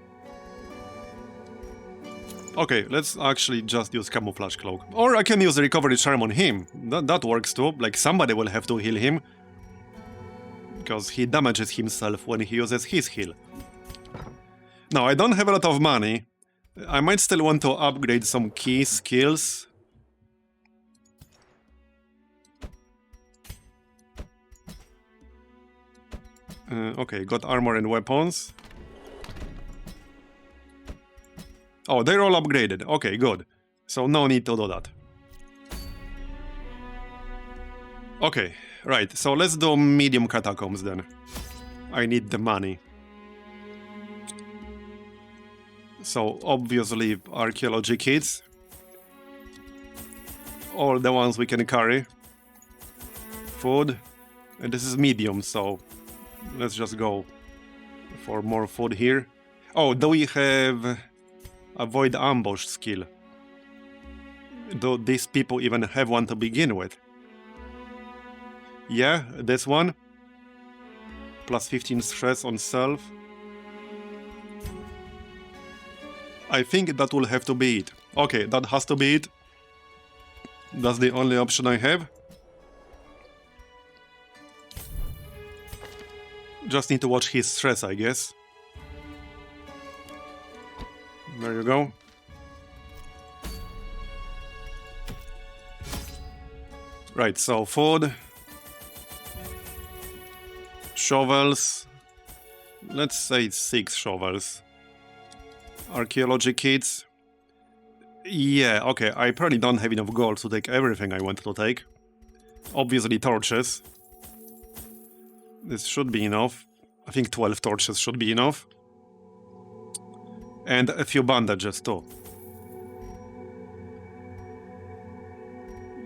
Okay, let's actually just use Camouflage Cloak. Or I can use the Recovery Charm on him. That works too. Like, somebody will have to heal him. Because he damages himself when he uses his heal. Now, I don't have a lot of money. I might still want to upgrade some key skills. Okay, got armor and weapons. Oh, they're all upgraded. Okay, good. So no need to do that. Okay, right. So let's do medium catacombs then. I need the money. So obviously archaeology kits. All the ones we can carry. Food. And this is medium, so let's just go for more food here. Oh, do we have avoid ambush skill? Do these people even have one to begin with? Yeah, this one. Plus 15 stress on self. I think that will have to be it. Okay, that has to be it. That's the only option I have. Just need to watch his stress, I guess. There you go. Right, so food. Shovels. Let's say 6 shovels. Archaeology kits. Yeah, okay, I probably don't have enough gold to take everything I want to take. Obviously torches. This should be enough. I think 12 torches should be enough. And a few bandages too.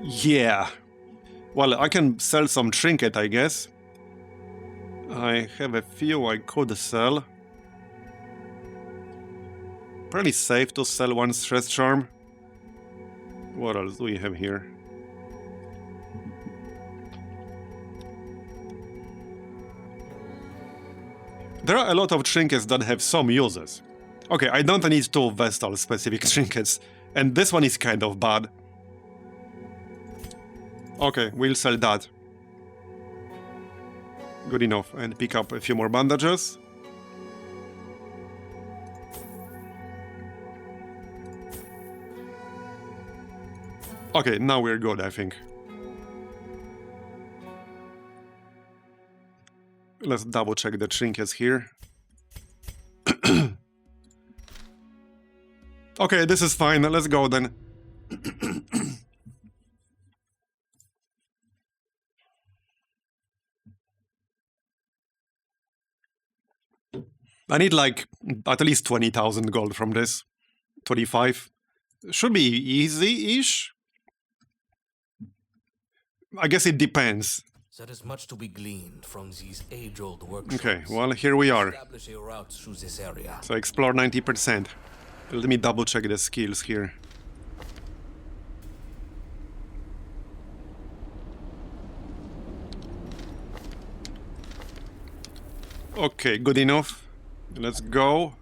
Yeah. Well, I can sell some trinket, I guess. I have a few I could sell. Pretty safe to sell one stress charm. What else do we have here? There are a lot of trinkets that have some uses. Okay, I don't need 2 Vestal-specific trinkets, and this one is kind of bad. Okay, we'll sell that. Good enough, and pick up a few more bandages. Okay, now we're good, I think. Let's double check the trinkets here. Okay, this is fine. Let's go then. I need like at least 20,000 gold from this. 25. Should be easy-ish. I guess it depends. There is much to be gleaned from these age-old workshops. Okay, well, here we are. Establish a route through this area. So explore 90%. Let me double check the skills here. Okay, good enough. Let's go.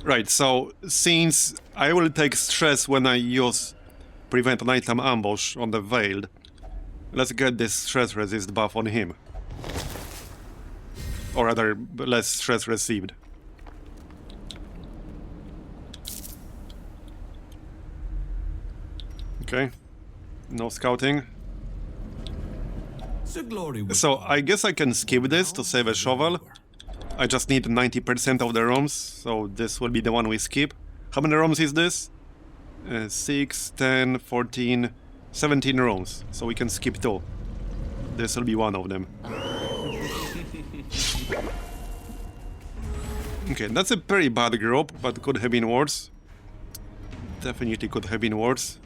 Right, so since I will take stress when I use prevent nighttime ambush on the Veiled, let's get this stress resist buff on him. Or rather, less stress received. Okay. No scouting. The glory would So I guess I can skip this to save a shovel. I just need 90% of the rooms, so this will be the one we skip. How many rooms is this? 6, 10, 14, 17 rooms. So we can skip 2. This will be one of them. Okay, that's a pretty bad group, but could have been worse. Definitely could have been worse.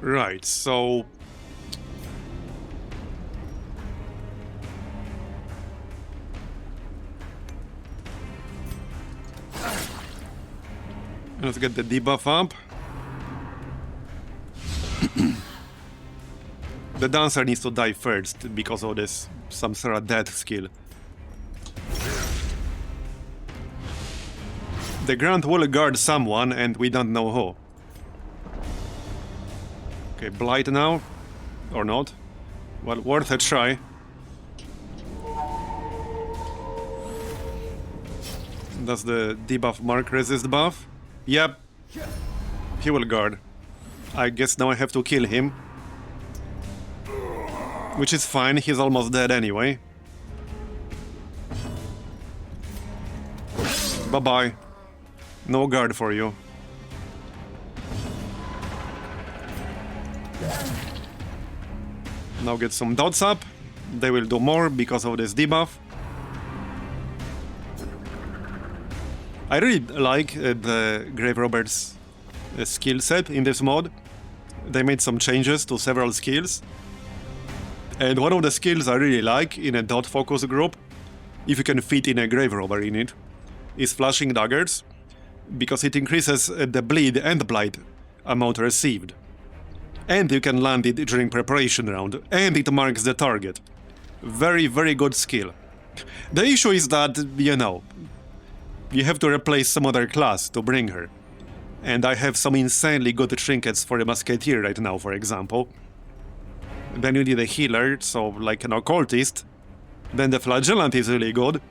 Right, so... let's get the debuff up. The dancer needs to die first because of this Samsara death skill. The Grant will guard someone and we don't know who. Okay, Blight now. Or not. Well, worth a try. Does the debuff mark resist buff? Yep. He will guard. I guess now I have to kill him. Which is fine, he's almost dead anyway. Bye-bye. No guard for you. Now get some dots up. They will do more because of this debuff. I really like the Grave Roberts skill set in this mod. They made some changes to several skills. And one of the skills I really like in a dot focus group, if you can fit in a Grave Robber in it, is Flashing Daggers, because it increases the bleed and blight amount received. And you can land it during preparation round, and it marks the target. Very, very good skill. The issue is that, you know, you have to replace some other class to bring her. And I have some insanely good trinkets for a Musketeer right now, for example. Then you need a healer, so like an occultist. Then the flagellant is really good.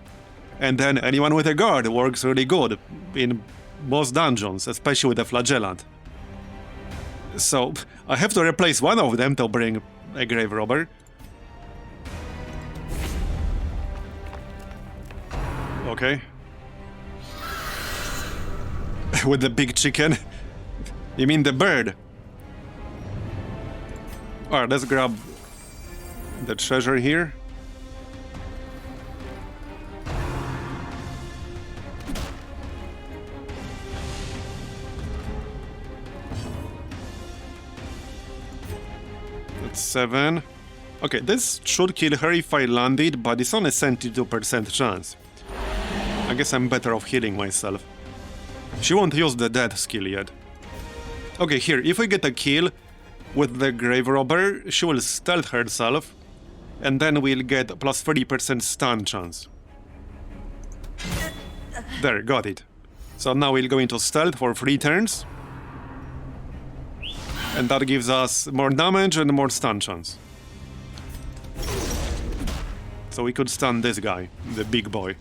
And then anyone with a guard works really good in most dungeons, especially with the flagellant. So I have to replace one of them to bring a Grave Robber. Okay. With the big chicken? You mean the bird? Alright, let's grab the treasure here. That's 7. Okay, this should kill her if I landed, but it's only 72% chance. I guess I'm better off healing myself. She won't use the death skill yet. Okay, here, if we get a kill with the grave robber, she will stealth herself, and then we'll get plus 30% stun chance. There, got it. So now we'll go into stealth for 3 turns. And that gives us more damage and more stun chance. So we could stun this guy, the big boy.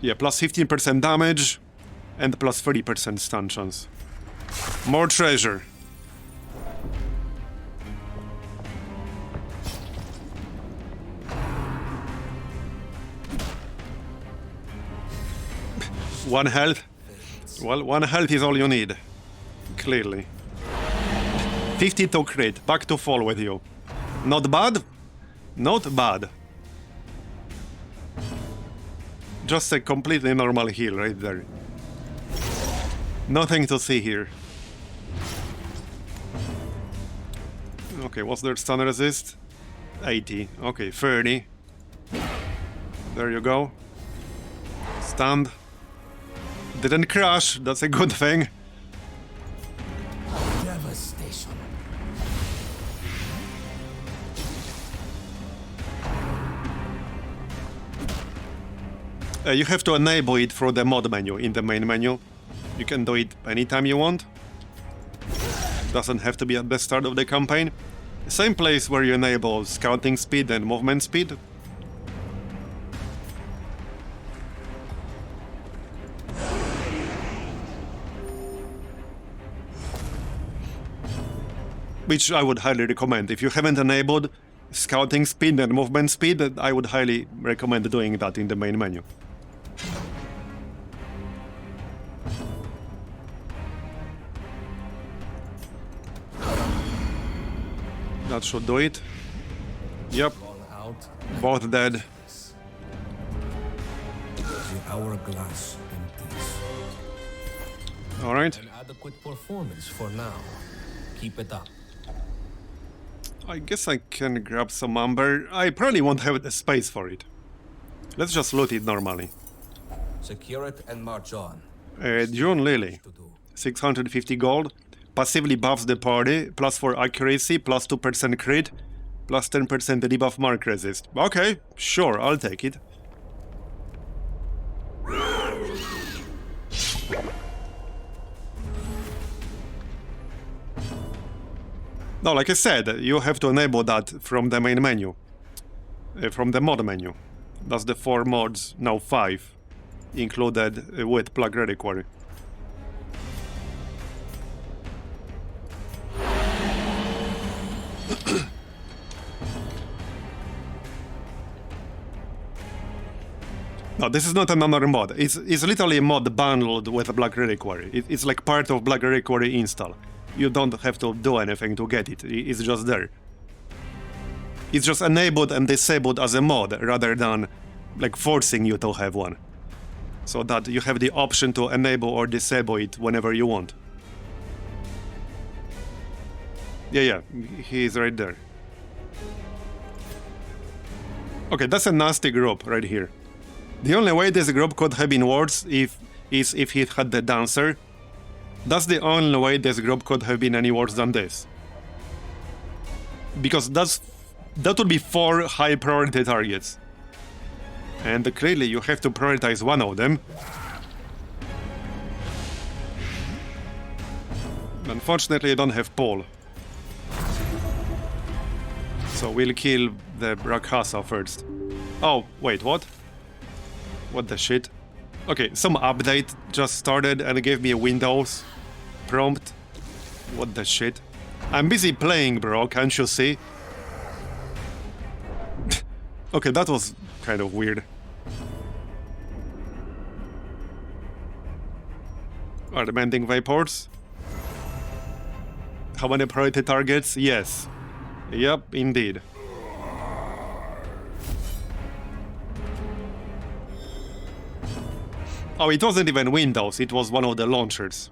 Yeah, plus 15% damage and plus 30% stun chance. More treasure. One health. Well, 1 health is all you need. Clearly. 52 crit. Back to full with you. Not bad? Not bad. Just a completely normal heal right there. Nothing to see here. Okay, what's their stun resist? 80. Okay, 30. There you go. Stunned. Didn't crash, that's a good thing. Devastation. You have to enable it through the mod menu in the main menu. You can do it anytime you want. Doesn't have to be at the start of the campaign. Same place where you enable scouting speed and movement speed. Which I would highly recommend. If you haven't enabled scouting speed and movement speed, I would highly recommend doing that in the main menu. That should do it. Yep, both dead. The hourglass empties. Alright. An adequate performance for now. Keep it up. I guess I can grab some amber. I probably won't have the space for it. Let's just loot it normally. Secure it and march on. June Lily. To do. 650 gold. Passively buffs the party. Plus 4 accuracy, plus 2% crit, plus 10% debuff mark resist. Okay, sure, I'll take it. No, like I said, you have to enable that from the main menu. From the mod menu. That's the 4 mods, now 5, included with plug Reliquary. No, this is not another mod. It's literally a mod bundled with a Black Reliquary. It's like part of Black Reliquary install. You don't have to do anything to get it. It's just there. It's just enabled and disabled as a mod rather than like forcing you to have one. So that you have the option to enable or disable it whenever you want. Yeah, he is right there. Okay, that's a nasty group right here. The only way this group could have been worse is if he had the dancer. That's the only way this group could have been any worse than this. Because that would be 4 high priority targets. And clearly you have to prioritize one of them. Unfortunately I don't have Paul. So we'll kill the Rakasa first. Oh, wait, what? What the shit? Okay, some update just started and gave me a Windows prompt. What the shit? I'm busy playing, bro, can't you see? Okay, that was kind of weird. Are the mending vapors? How many priority targets? Yes. Yep, indeed. Oh, it wasn't even Windows, it was one of the launchers.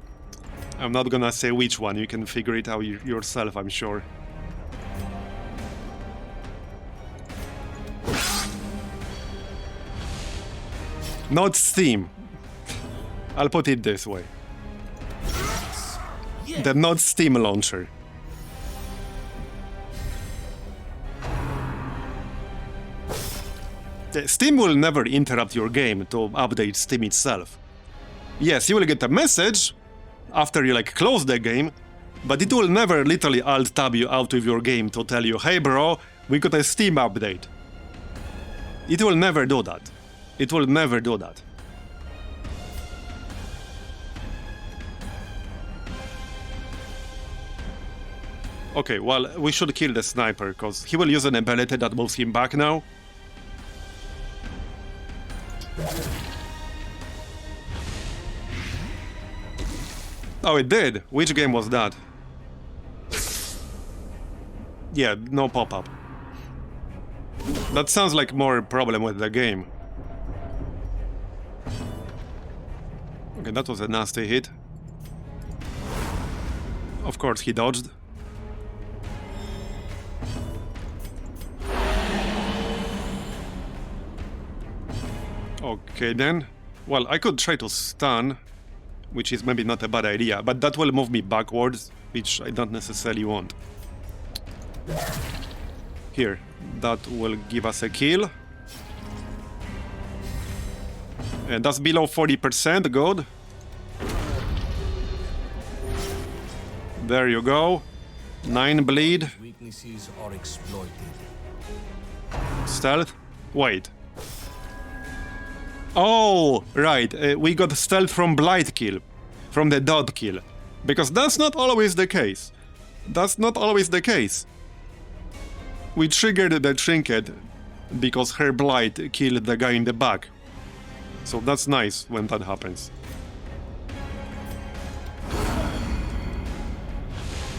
I'm not gonna say which one, you can figure it out yourself, I'm sure. Not Steam. I'll put it this way. The not Steam launcher. Steam will never interrupt your game to update Steam itself. Yes, you will get a message after you like close the game, but it will never literally alt-tab you out of your game to tell you, hey bro, we got a Steam update. It will never do that. It will never do that. Okay, well, we should kill the sniper, because he will use an ability that moves him back now. Oh, it did? Which game was that? Yeah, no pop-up. That sounds like more problem with the game. Okay, that was a nasty hit. Of course, he dodged. Okay then. Well, I could try to stun, which is maybe not a bad idea, but that will move me backwards, which I don't necessarily want. Here, that will give us a kill. And that's below 40%, good. There you go. 9 bleed. Weaknesses are exploited. Stealth? Wait. Oh, right. We got stealth from blight kill. From the dot kill. Because that's not always the case. That's not always the case. We triggered the trinket because her blight killed the guy in the back. So that's nice when that happens.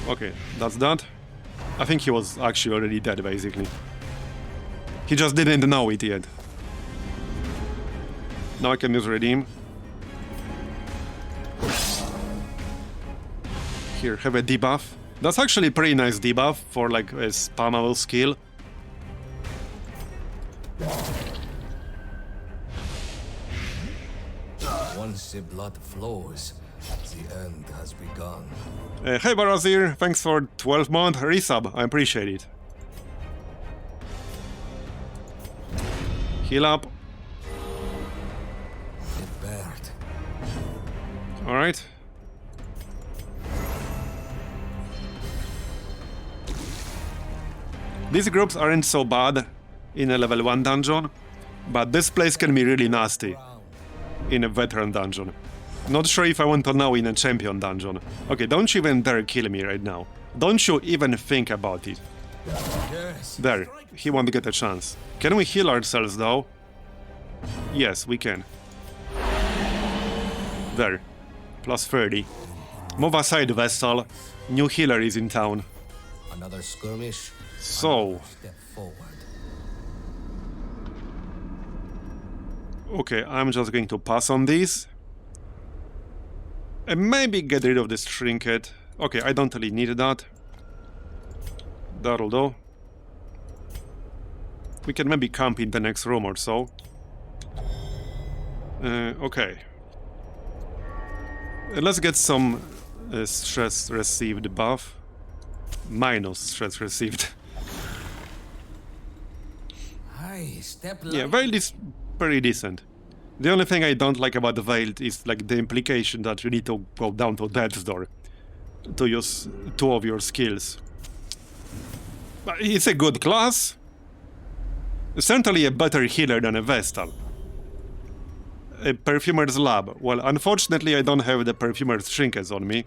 Okay, that's that. I think he was actually already dead, basically. He just didn't know it yet. Now I can use redeem. Here, have a debuff. That's actually a pretty nice debuff for like a spammable skill. Once the blood flows, the end has begun. Hey Marbozir, thanks for 12-month resub, I appreciate it. Heal up. It bared. Alright. These groups aren't so bad in a level 1 dungeon, but this place can be really nasty in a veteran dungeon. Not sure if I want to know in a champion dungeon. Okay, don't you even dare kill me right now. Don't you even think about it. Yes. There, he won't get a chance. Can we heal ourselves though? Yes, we can. There, plus 30. Move aside, Vestal. New healer is in town. Another skirmish. So, Step forward. okay, I'm just going to pass on these. And maybe get rid of this trinket. Okay, I don't really need that. That'll do. We can maybe camp in the next room or so. Okay. Let's get some stress received buff. Minus stress received. Hi, step Yeah, light. Veiled is pretty decent. The only thing I don't like about the Veiled is like the implication that you need to go down to Death's Door to use 2 of your skills. But it's a good class. Certainly a better healer than a Vestal. A Perfumer's Lab. Well, unfortunately I don't have the Perfumer's Trinkets on me.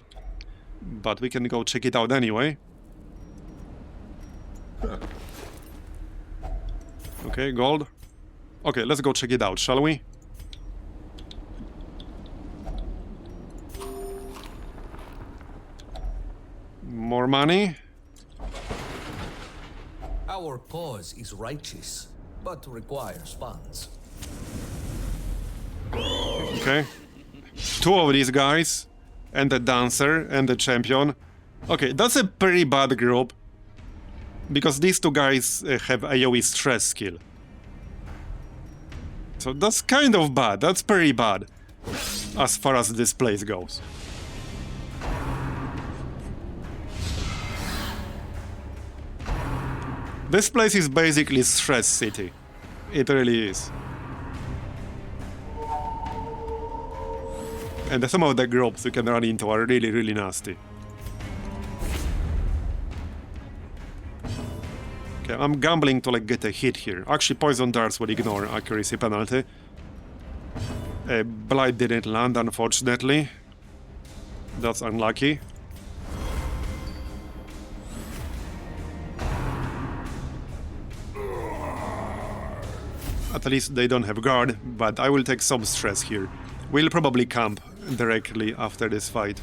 But we can go check it out anyway. Okay, gold. Okay, let's go check it out, shall we? more money. Our cause is righteous, but requires funds. Okay. 2 of these guys, and the dancer, and the champion. Okay, that's a pretty bad group. Because these 2 guys have AoE stress skill. So that's kind of bad, that's pretty bad. As far as this place goes. This place is basically stress city. It really is. And some of the groups you can run into are really, really nasty. Okay, I'm gambling to like get a hit here. Actually, poison darts will ignore accuracy penalty. Blight didn't land, unfortunately. That's unlucky. At least they don't have guard, but I will take some stress here. We'll probably camp directly after this fight.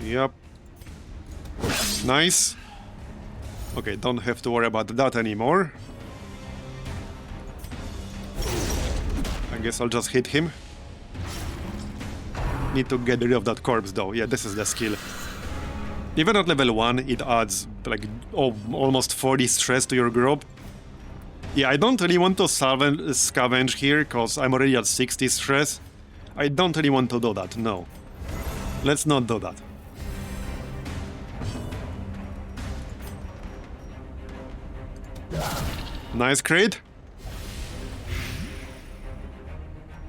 Yep. Nice. Okay, don't have to worry about that anymore. I guess I'll just hit him. Need to get rid of that corpse though. Yeah, this is the skill. Even at level 1, it adds like almost 40 stress to your group. Yeah, I don't really want to scavenge here, because I'm already at 60 stress. I don't really want to do that, no. Let's not do that. Nice crit.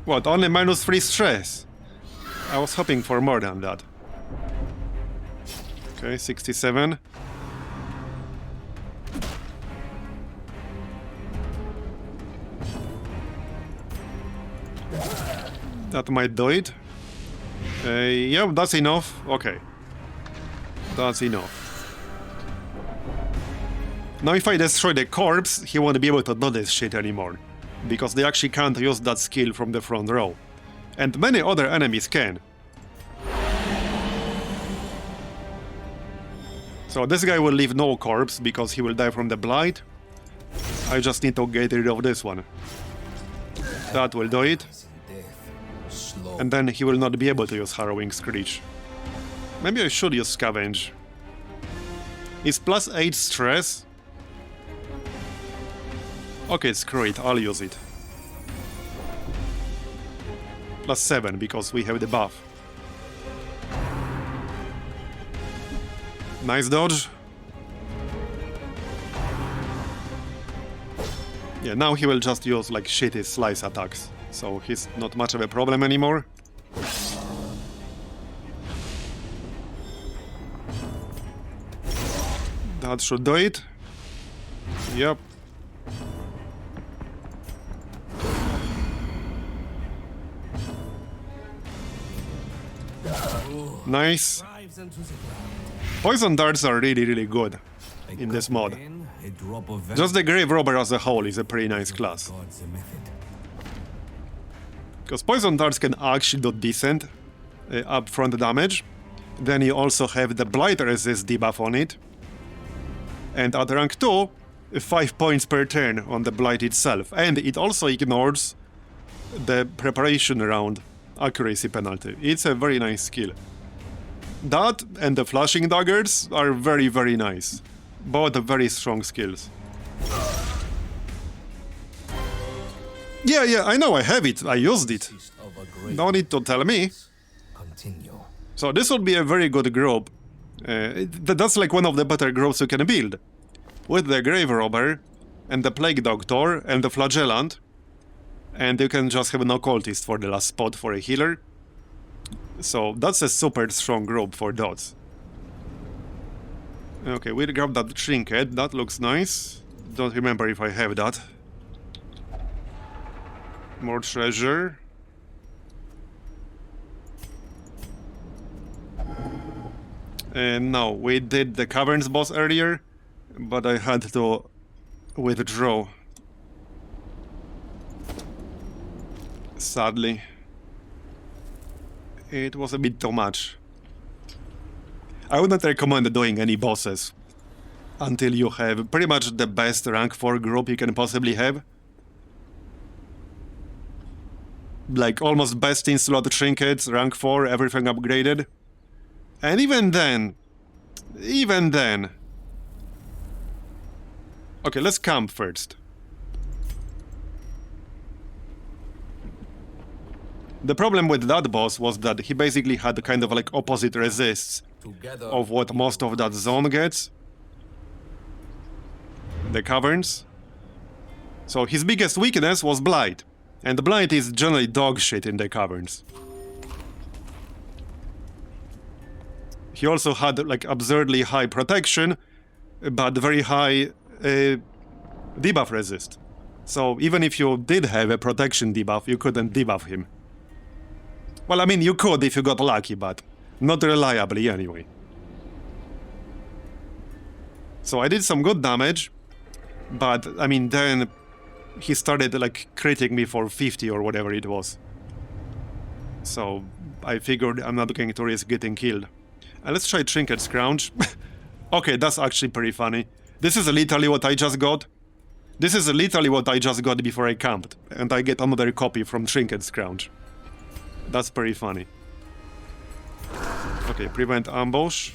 What, only minus 3 stress? I was hoping for more than that. Okay, 67. That might do it. Yeah, that's enough. Okay. That's enough. Now if I destroy the corpse, he won't be able to do this shit anymore. Because they actually can't use that skill from the front row. And many other enemies can. So this guy will leave no corpse because he will die from the blight. I just need to get rid of this one. That will do it. And then he will not be able to use Harrowing Screech. Maybe I should use Scavenge. It's plus 8 stress. Okay, screw it, I'll use it. Plus 7 because we have the buff. Nice dodge. Yeah, now he will just use like shitty slice attacks. So he's not much of a problem anymore. That should do it. Yep. Nice. Poison darts are really, really good in this mod. Just the Grave Robber as a whole is a pretty nice class. Because poison darts can actually do decent upfront damage. Then you also have the Blight resist debuff on it. And at rank 2, 5 points per turn on the Blight itself. And it also ignores the preparation round accuracy penalty. It's a very nice skill. That and the flashing daggers are very, very nice. Both very strong skills. Yeah, I know I have it. I used it. No need to tell me. So this would be a very good group. That's like one of the better groups you can build. With the Grave Robber, and the Plague Doctor, and the Flagellant. And you can just have an Occultist for the last spot for a healer. So that's a super strong group for dots. Okay, we'll grab that trinket. That looks nice. Don't remember if I have that. More treasure. And no, we did the Caverns boss earlier, but I had to withdraw. Sadly. It was a bit too much. I wouldn't recommend doing any bosses until you have pretty much the best rank 4 group you can possibly have. Like almost best in slot trinkets, rank 4, everything upgraded. And even then... Okay, let's camp first. The problem with that boss was that he basically had kind of like opposite resists Together, of what most of that zone gets. The Caverns. So his biggest weakness was Blight. And Blight is generally dog shit in the Caverns. He also had like absurdly high protection, but very high debuff resist. So even if you did have a protection debuff, you couldn't debuff him. Well, I mean, you could if you got lucky, but not reliably anyway. So I did some good damage, but I mean, then he started like critting me for 50 or whatever it was. So I figured I'm not going to risk getting killed. And let's try Trinket Scrounge. Okay, that's actually pretty funny. This is literally what I just got. This is literally what I just got before I camped. And I get another copy from Trinket Scrounge. That's pretty funny. Okay, prevent ambush.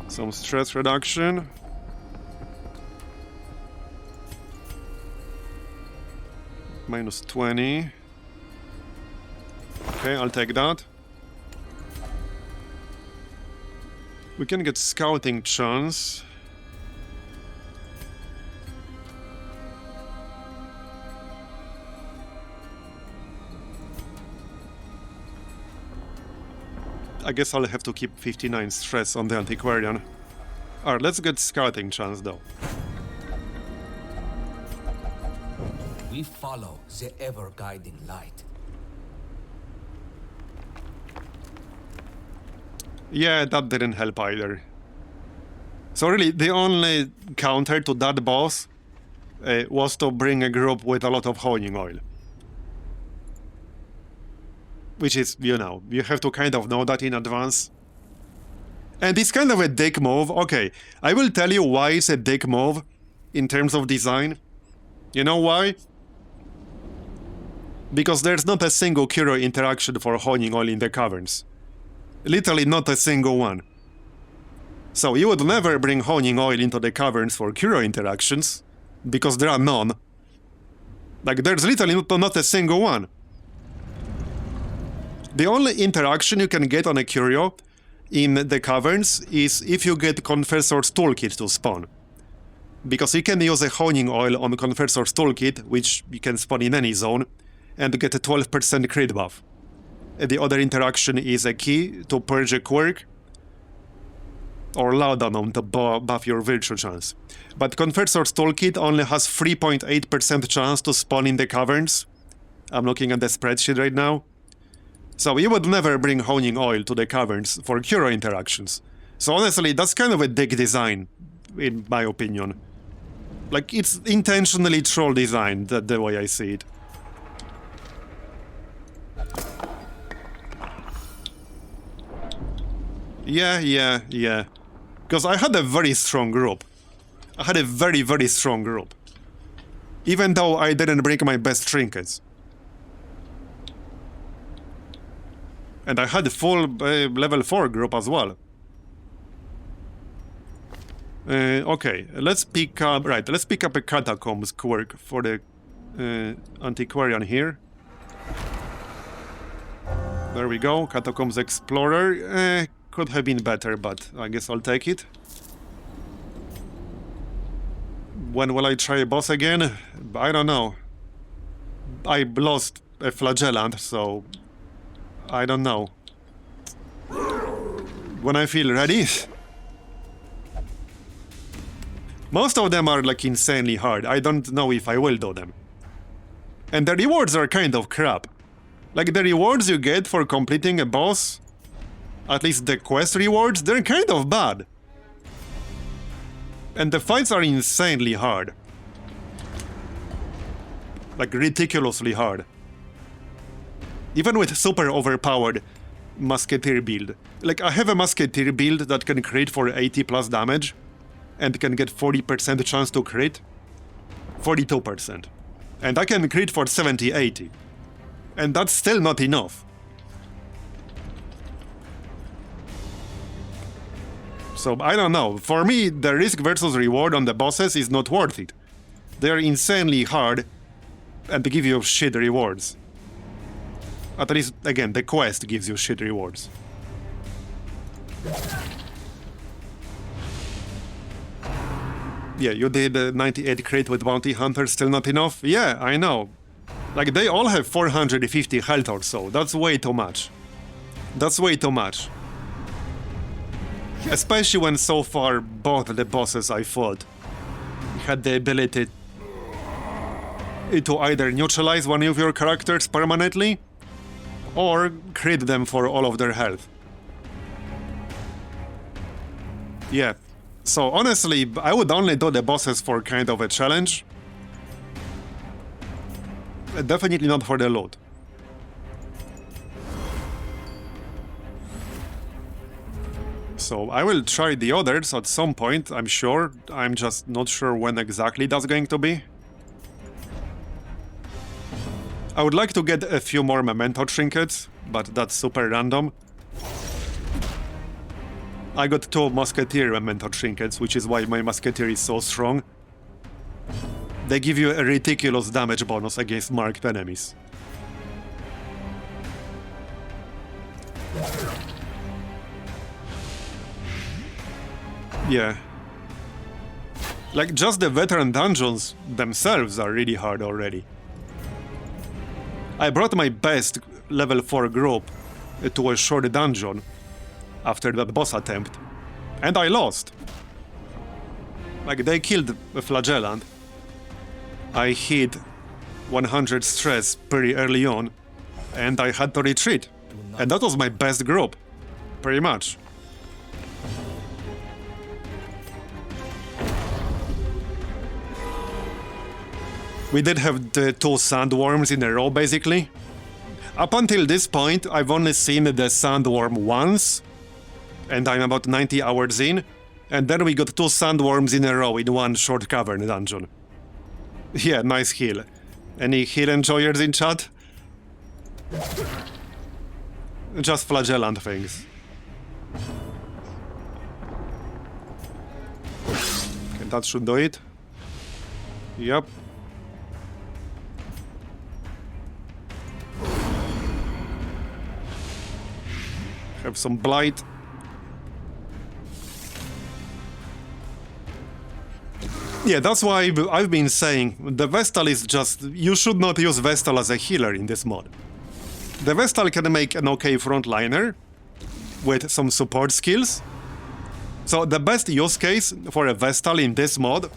Some stress reduction. Minus 20. Okay, I'll take that. We can get scouting chance. I guess I'll have to keep 59 stress on the Antiquarian. Alright, let's get scouting chance though. we follow the ever-guiding light. Yeah, that didn't help either. So really, the only counter to that boss was to bring a group with a lot of honing oil. Which is, you know, you have to kind of know that in advance. And it's kind of a dick move. Okay, I will tell you why it's a dick move in terms of design. You know why? Because there's not a single curio interaction for honing oil in the caverns. Literally not a single one. So you would never bring honing oil into the caverns for curio interactions, because there are none. Like, there's literally not a single one. The only interaction you can get on a curio in the caverns is if you get Confessor's Toolkit to spawn. Because you can use a honing oil on Confessor's Toolkit, which you can spawn in any zone, and get a 12% crit buff. The other interaction is a key to purge a quirk, or laudanum to buff your virtue chance. But Confessor's Toolkit only has 3.8% chance to spawn in the caverns. I'm looking at the spreadsheet right now. So you would never bring honing oil to the caverns for curio interactions. So honestly, that's kind of a dick design, in my opinion. Like, it's intentionally troll design, the way I see it. Yeah. Because I had a very strong group. I had a very, very strong group. Even though I didn't bring my best trinkets. And I had a full level 4 group as well. Okay, let's pick up... Right, let's pick up a Catacombs quirk for the Antiquarian here. There we go, Catacombs Explorer. Could have been better, but I guess I'll take it. When will I try a boss again? I don't know. I lost a Flagellant, so... I don't know. When I feel ready. Most of them are like insanely hard. I don't know if I will do them. And the rewards are kind of crap. Like the rewards you get for completing a boss, at least the quest rewards, they're kind of bad. And the fights are insanely hard. Like ridiculously hard. Even with super overpowered Musketeer build. Like, I have a Musketeer build that can crit for 80 plus damage and can get 40% chance to crit. 42%. And I can crit for 70, 80. And that's still not enough. So, I don't know. For me, the risk versus reward on the bosses is not worth it. They are insanely hard and they give you shit rewards. At least, again, the quest gives you shit rewards. Yeah, you did 98 crit with Bounty Hunter, still not enough? Yeah, I know. Like, they all have 450 health or so. That's way too much. That's way too much. Especially when so far both the bosses I fought had the ability to either neutralize one of your characters permanently or crit them for all of their health. Yeah. So honestly, I would only do the bosses for kind of a challenge. Definitely not for the loot. So I will try the others at some point, I'm sure. I'm just not sure when exactly that's going to be. I would like to get a few more memento trinkets, but that's super random. I got 2 Musketeer memento trinkets, which is why my Musketeer is so strong. They give you a ridiculous damage bonus against marked enemies. Yeah. Like, just the veteran dungeons themselves are really hard already. I brought my best level 4 group to a short dungeon after that boss attempt, and I lost. Like, they killed a flagellant. I hit 100 stress pretty early on, and I had to retreat. And that was my best group, pretty much. We did have the 2 sandworms in a row, basically. Up until this point, I've only seen the sandworm once, and I'm about 90 hours in, and then we got 2 sandworms in a row in one short cavern dungeon. Yeah, nice heal. Any heal enjoyers in chat? Just flagellant things. Okay, that should do it. Yep. Have some blight. Yeah, that's why I've been saying the Vestal is just... You should not use Vestal as a healer in this mod. The Vestal can make an okay frontliner with some support skills. So the best use case for a Vestal in this mod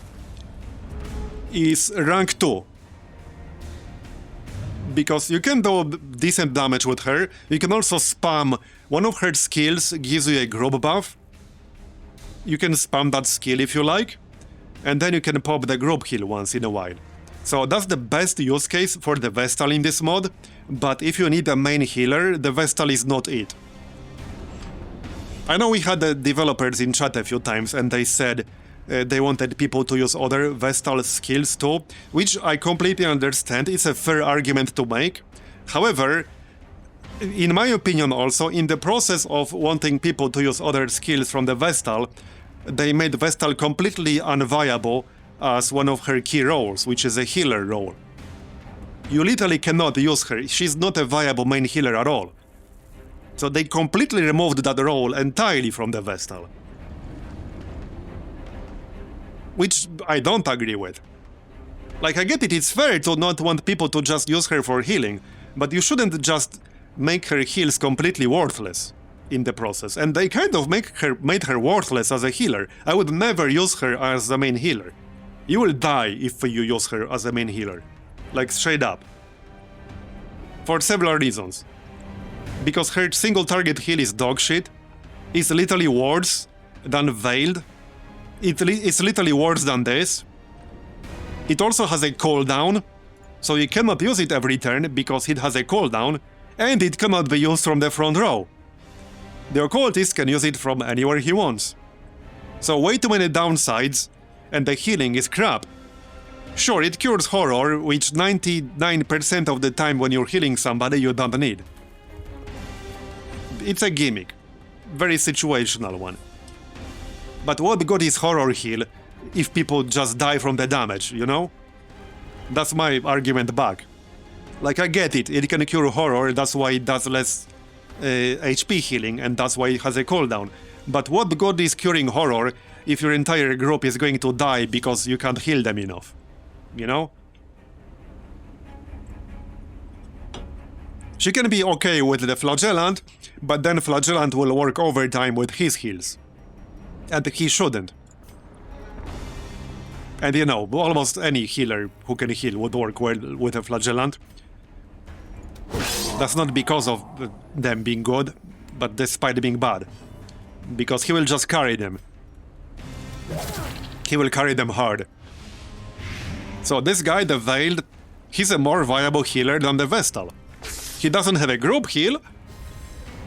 is rank 2. Because you can do decent damage with her. You can also spam one of her skills, gives you a group buff. You can spam that skill if you like, and then you can pop the group heal once in a while. So that's the best use case for the Vestal in this mod, but if you need a main healer, the Vestal is not it. I know we had the developers in chat a few times and they said they wanted people to use other Vestal skills too, which I completely understand. It's a fair argument to make. However, in my opinion also, in the process of wanting people to use other skills from the Vestal, they made Vestal completely unviable as one of her key roles, which is a healer role. You literally cannot use her. She's not a viable main healer at all. So they completely removed that role entirely from the Vestal. Which I don't agree with. Like, I get it, it's fair to not want people to just use her for healing, but you shouldn't just make her heals completely worthless in the process. And they kind of made her worthless as a healer. I would never use her as the main healer. You will die if you use her as a main healer. Like, straight up. For several reasons. Because her single target heal is dogshit. It's literally worse than Veiled. It's literally worse than this. It also has a cooldown, so you cannot use it every turn because it has a cooldown, and it cannot be used from the front row The occultist can use it from anywhere he wants. So way too many downsides, and the healing is crap. Sure, it cures horror, which 99% of the time when you're healing somebody you don't need. It's a gimmick. Very situational one. But what good is horror heal if people just die from the damage, you know? That's my argument back. Like, I get it, it can cure horror, that's why it does less HP healing, and that's why it has a cooldown. But what good is curing horror if your entire group is going to die because you can't heal them enough? You know? She can be okay with the Flagellant, but then Flagellant will work overtime with his heals. And he shouldn't. And you know, almost any healer who can heal would work well with a Flagellant. That's not because of them being good, but despite being bad. Because he will just carry them. He will carry them hard. So this guy, the Veiled, he's a more viable healer than the Vestal. He doesn't have a group heal,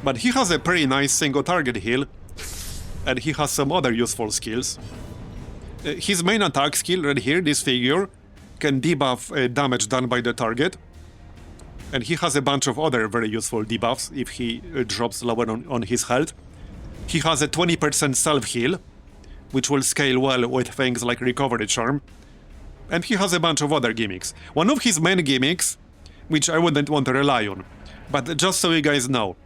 but he has a pretty nice single target heal. And he has some other useful skills. His main attack skill right here, this figure, can debuff damage done by the target. And he has a bunch of other very useful debuffs if he drops lower on his health. He has a 20% self-heal, which will scale well with things like Recovery Charm. And he has a bunch of other gimmicks. One of his main gimmicks, which I wouldn't want to rely on, but just so you guys know,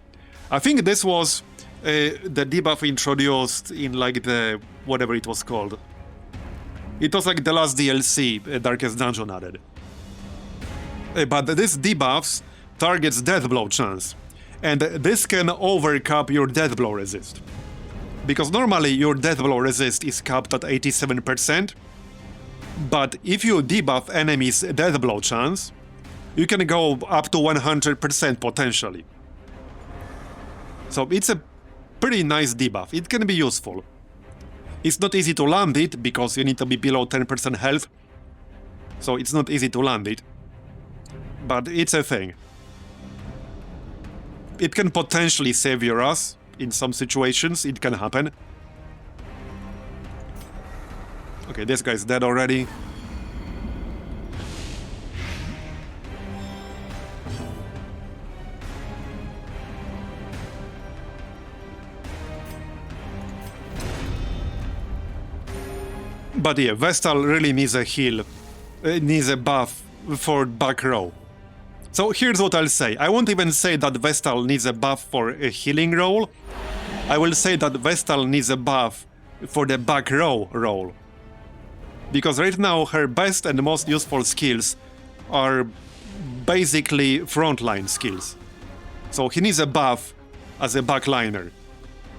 I think this was the debuff introduced in like the whatever it was called. It was like the last DLC Darkest Dungeon added. But this debuffs targets death blow chance, and this can overcap your death blow resist. Because normally your death blow resist is capped at 87%, but if you debuff enemies' death blow chance, you can go up to 100% potentially. So it's a pretty nice debuff, it can be useful. It's not easy to land it, because you need to be below 10% health, so it's not easy to land it. But it's a thing. It can potentially save your ass. In some situations, it can happen. Okay, this guy's dead already. But yeah, Vestal really needs a heal. Needs a buff for back row. So here's what I'll say. I won't even say that Vestal needs a buff for a healing role. I will say that Vestal needs a buff for the back row role. Because right now her best and most useful skills are basically frontline skills. So he needs a buff as a backliner.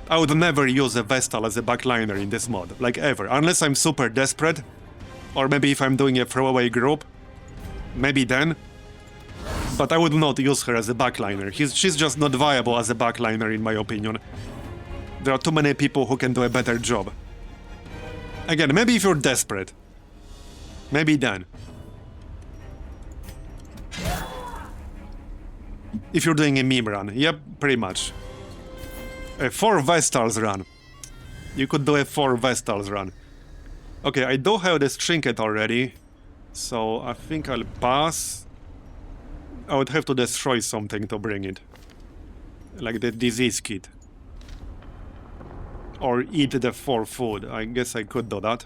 I would never use a Vestal as a backliner in this mod, like ever, unless I'm super desperate, or maybe if I'm doing a throwaway group, maybe then. But I would not use her as a backliner. She's just not viable as a backliner, in my opinion. There are too many people who can do a better job. Again, maybe if you're desperate. Maybe then. If you're doing a meme run. Yep, pretty much. A 4 Vestals run. You could do a 4 Vestals run. Okay, I do have this trinket already. So I think I'll pass. I would have to destroy something to bring it. Like the disease kit. Or eat the 4 food. I guess I could do that.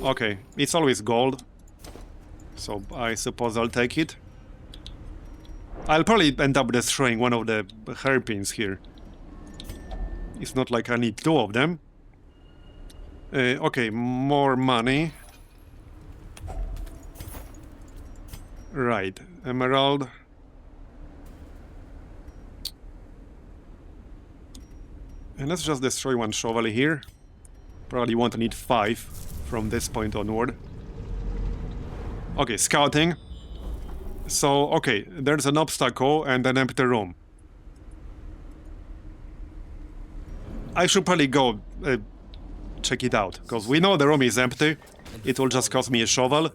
Okay, it's always gold. So I suppose I'll take it. I'll probably end up destroying one of the hairpins here. It's not like I need 2 of them. Okay, more money. Right, emerald. And let's just destroy 1 shovel here. Probably won't need 5 from this point onward. Okay, scouting. So, okay, there's an obstacle and an empty room. I should probably go check it out, because we know the room is empty. It will just cost me a shovel.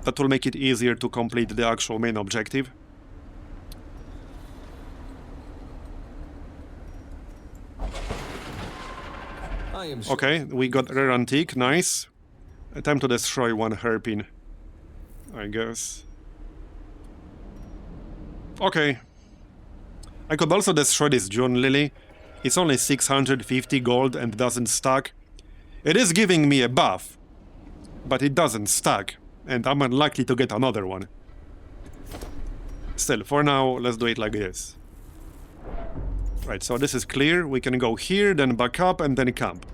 That will make it easier to complete the actual main objective. I am Okay, we got rare antique, nice. Time to destroy one hairpin, I guess. Okay. I could also destroy this June Lily. It's only 650 gold and doesn't stack. It is giving me a buff, but it doesn't stack, and I'm unlikely to get another one. Still, for now, let's do it like this. Right, so this is clear. We can go here, then back up, and then camp.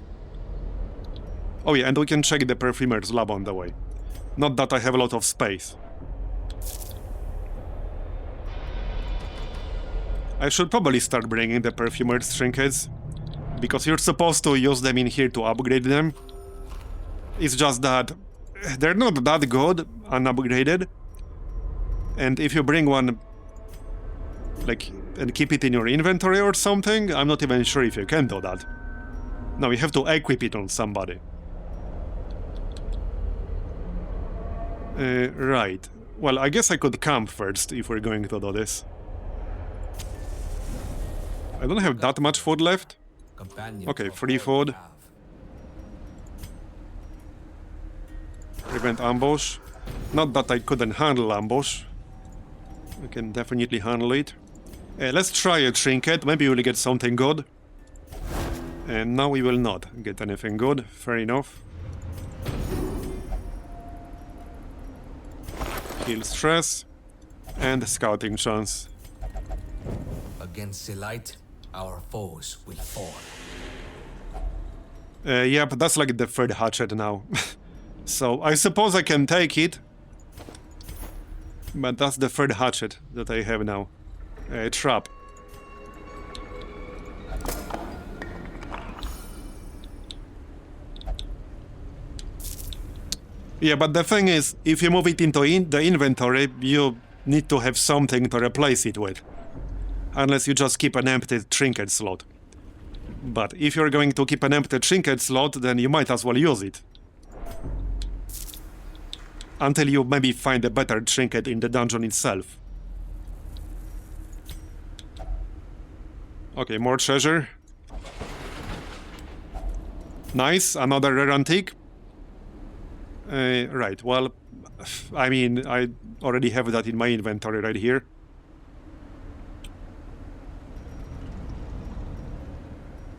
Oh yeah, and we can check the perfumer's lab on the way. Not that I have a lot of space. I should probably start bringing the perfumer's trinkets, because you're supposed to use them in here to upgrade them. It's just that they're not that good unupgraded, and if you bring one, like, and keep it in your inventory or something, I'm not even sure if you can do that. No, you have to equip it on somebody. Right. Well, I guess I could camp first if we're going to do this. I don't have that much food left. companion. Okay, for free all food. we have. Prevent ambush. Not that I couldn't handle ambush. I can definitely handle it. Let's try a trinket. Maybe we'll get something good. And now we will not get anything good. Fair enough. Heal stress. And scouting chance. Against Selite, our foes will fall. Yeah, but that's like the third hatchet now. So I suppose I can take it. But that's the third hatchet that I have now. Trap. Yeah, but the thing is, if you move it into the inventory, you need to have something to replace it with. Unless you just keep an empty trinket slot. But if you're going to keep an empty trinket slot, then you might as well use it. Until you maybe find a better trinket in the dungeon itself. Okay, more treasure. Nice, another rare antique. Right, well, I mean, I already have that in my inventory right here.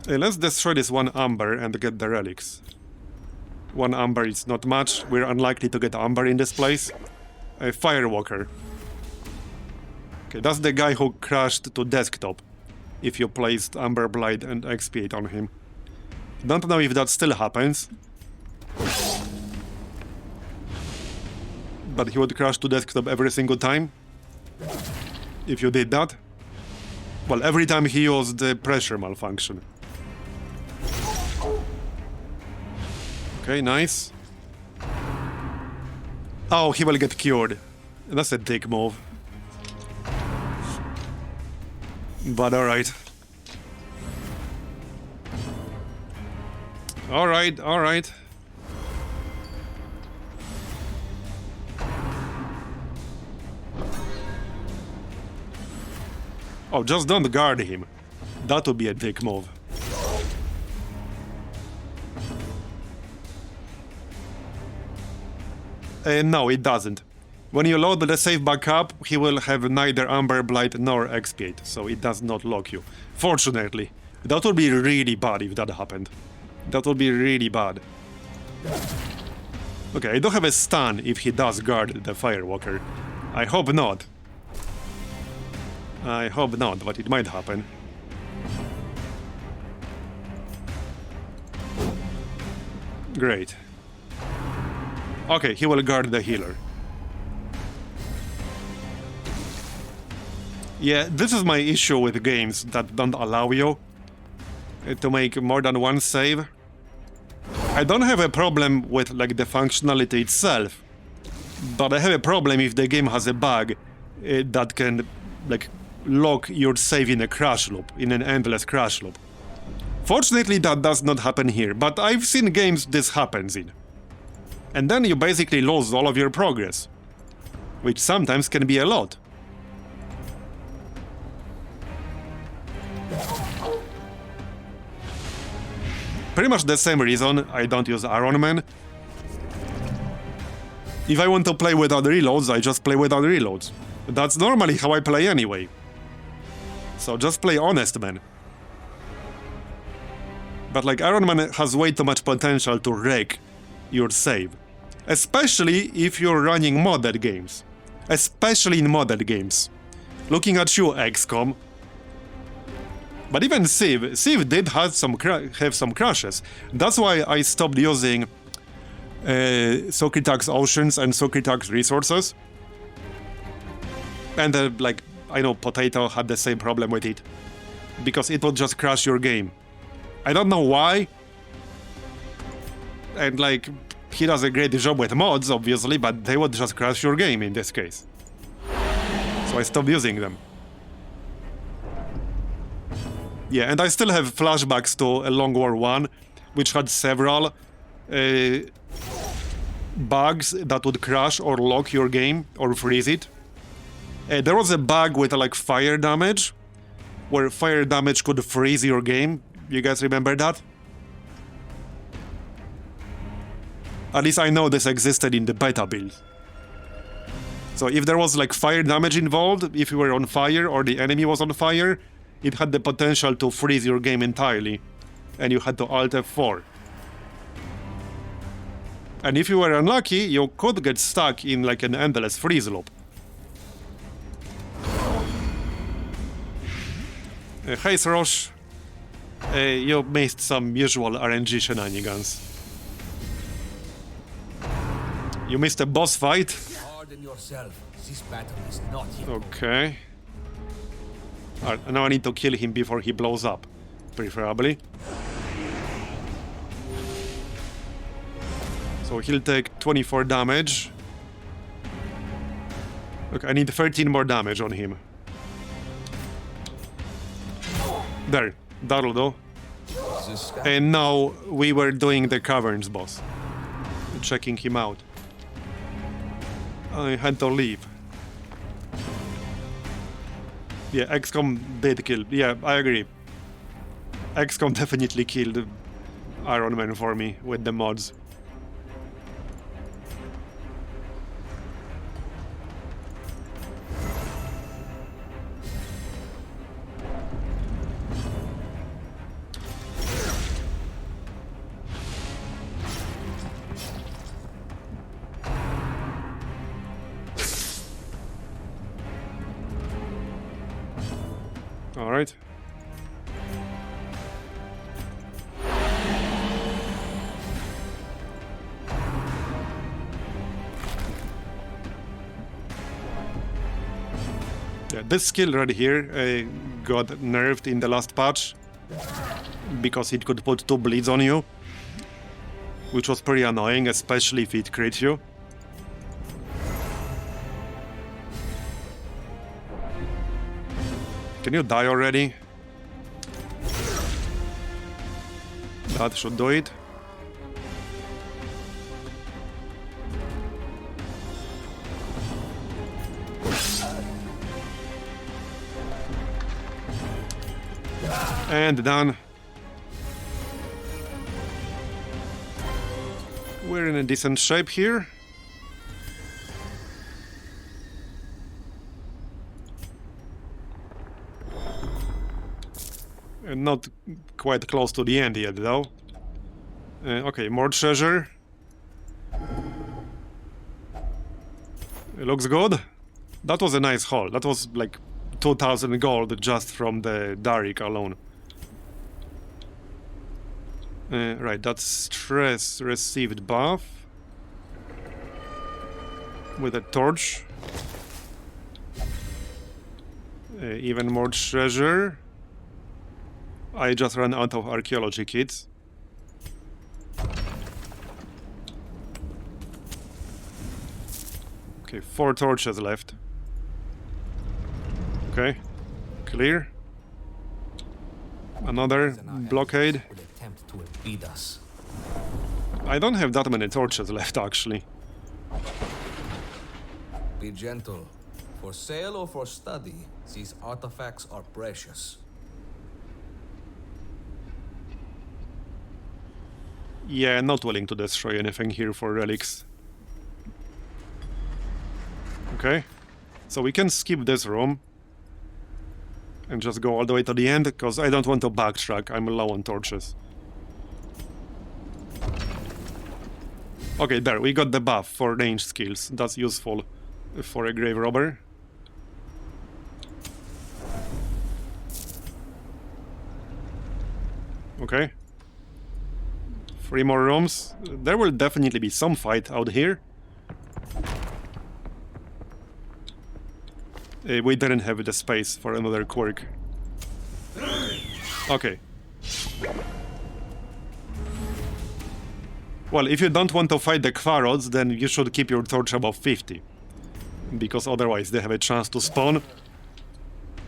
Let's destroy this one amber and get the relics. One amber is not much. We're unlikely to get amber in this place. A firewalker. Okay, that's the guy who crashed to desktop. If you placed amber blight and expiate on him. Don't know if that still happens. But he would crash to desktop every single time. If you did that. Well, every time he used the pressure malfunction. Okay, nice. Oh, he will get cured. That's a dick move. But alright. Alright, alright. Oh, just don't guard him. That would be a dick move. No, it doesn't. When you load the save back up, he will have neither Amber Blight nor Expiate, so it does not lock you. Fortunately. That would be really bad if that happened. That would be really bad. Okay, I don't have a stun if he does guard the Firewalker. I hope not. I hope not, but it might happen. Great. Okay, he will guard the healer. Yeah, this is my issue with games that don't allow you to make more than one save. I don't have a problem with like the functionality itself, but I have a problem if the game has a bug that can like lock your save in a crash loop, in an endless crash loop. Fortunately, that does not happen here, but I've seen games this happens in. And then you basically lose all of your progress, which sometimes can be a lot. pretty much the same reason I don't use Iron Man. If I want to play without reloads, I just play without reloads. That's normally how I play anyway. So just play honest, man. But like Iron Man has way too much potential to wreck your save. Especially if you're running modded games. Especially in modded games. Looking at you, XCOM. But even Civ did have some crashes. That's why I stopped using Socretax Oceans and Socretax Resources. And like, I know Potato had the same problem with it. Because it would just crash your game. I don't know why. And like, he does a great job with mods, obviously, but they would just crash your game in this case. So I stopped using them. Yeah, and I still have flashbacks to a Long War 1, which had several bugs that would crash or lock your game or freeze it. There was a bug with like fire damage, where fire damage could freeze your game. You guys remember that? At least I know this existed in the beta build. So if there was like fire damage involved, if you were on fire or the enemy was on fire, it had the potential to freeze your game entirely. And you had to Alt F4. And if you were unlucky, you could get stuck in like an endless freeze loop. Hey Srosh, you missed some usual RNG shenanigans. You missed a boss fight? Harden yourself. This battle is not yet. Okay. Alright, now I need to kill him before he blows up. Preferably. So he'll take 24 damage. Okay, I need 13 more damage on him. There, that'll do. And now we were doing the Caverns boss. Checking him out. I had to leave. Yeah, XCOM did kill. Yeah, I agree. XCOM definitely killed Iron Man for me with the mods. All right. Yeah, this skill right here got nerfed in the last patch because it could put 2 bleeds on you, which was pretty annoying, especially if it crits you. Can you die already? That should do it. And done. We're in a decent shape here. Not quite close to the end yet, though. Okay, more treasure. It looks good. That was a nice haul. That was like 2,000 gold just from the Darik alone. Right, that's stress received buff. With a torch. Even more treasure. I just ran out of archaeology kits. Okay, 4 torches left. Okay, clear. Another blockade. Will attempt to impede us. I don't have that many torches left, actually. Be gentle. For sale or for study, these artifacts are precious. Yeah, not willing to destroy anything here for relics. Okay. So we can skip this room. And just go all the way to the end, because I don't want to backtrack. I'm low on torches. Okay, there, we got the buff for range skills. That's useful for a grave robber. Okay. 3 more rooms. There will definitely be some fight out here. We didn't have the space for another quirk. Okay. Well, if you don't want to fight the Quarrods, then you should keep your torch above 50. Because otherwise they have a chance to spawn.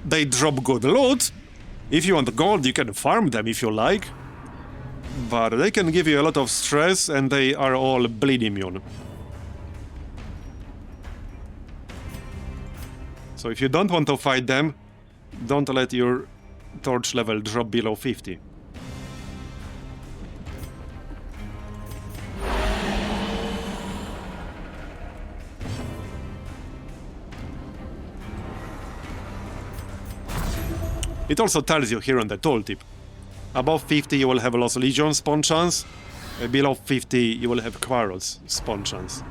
They drop good loot. If you want gold, you can farm them if you like. But they can give you a lot of stress, and they are all bleed immune. So if you don't want to fight them, don't let your torch level drop below 50. It also tells you here on the tooltip. Above 50 you will have Lost Legion spawn chance. Below 50 you will have Quarrels spawn chance.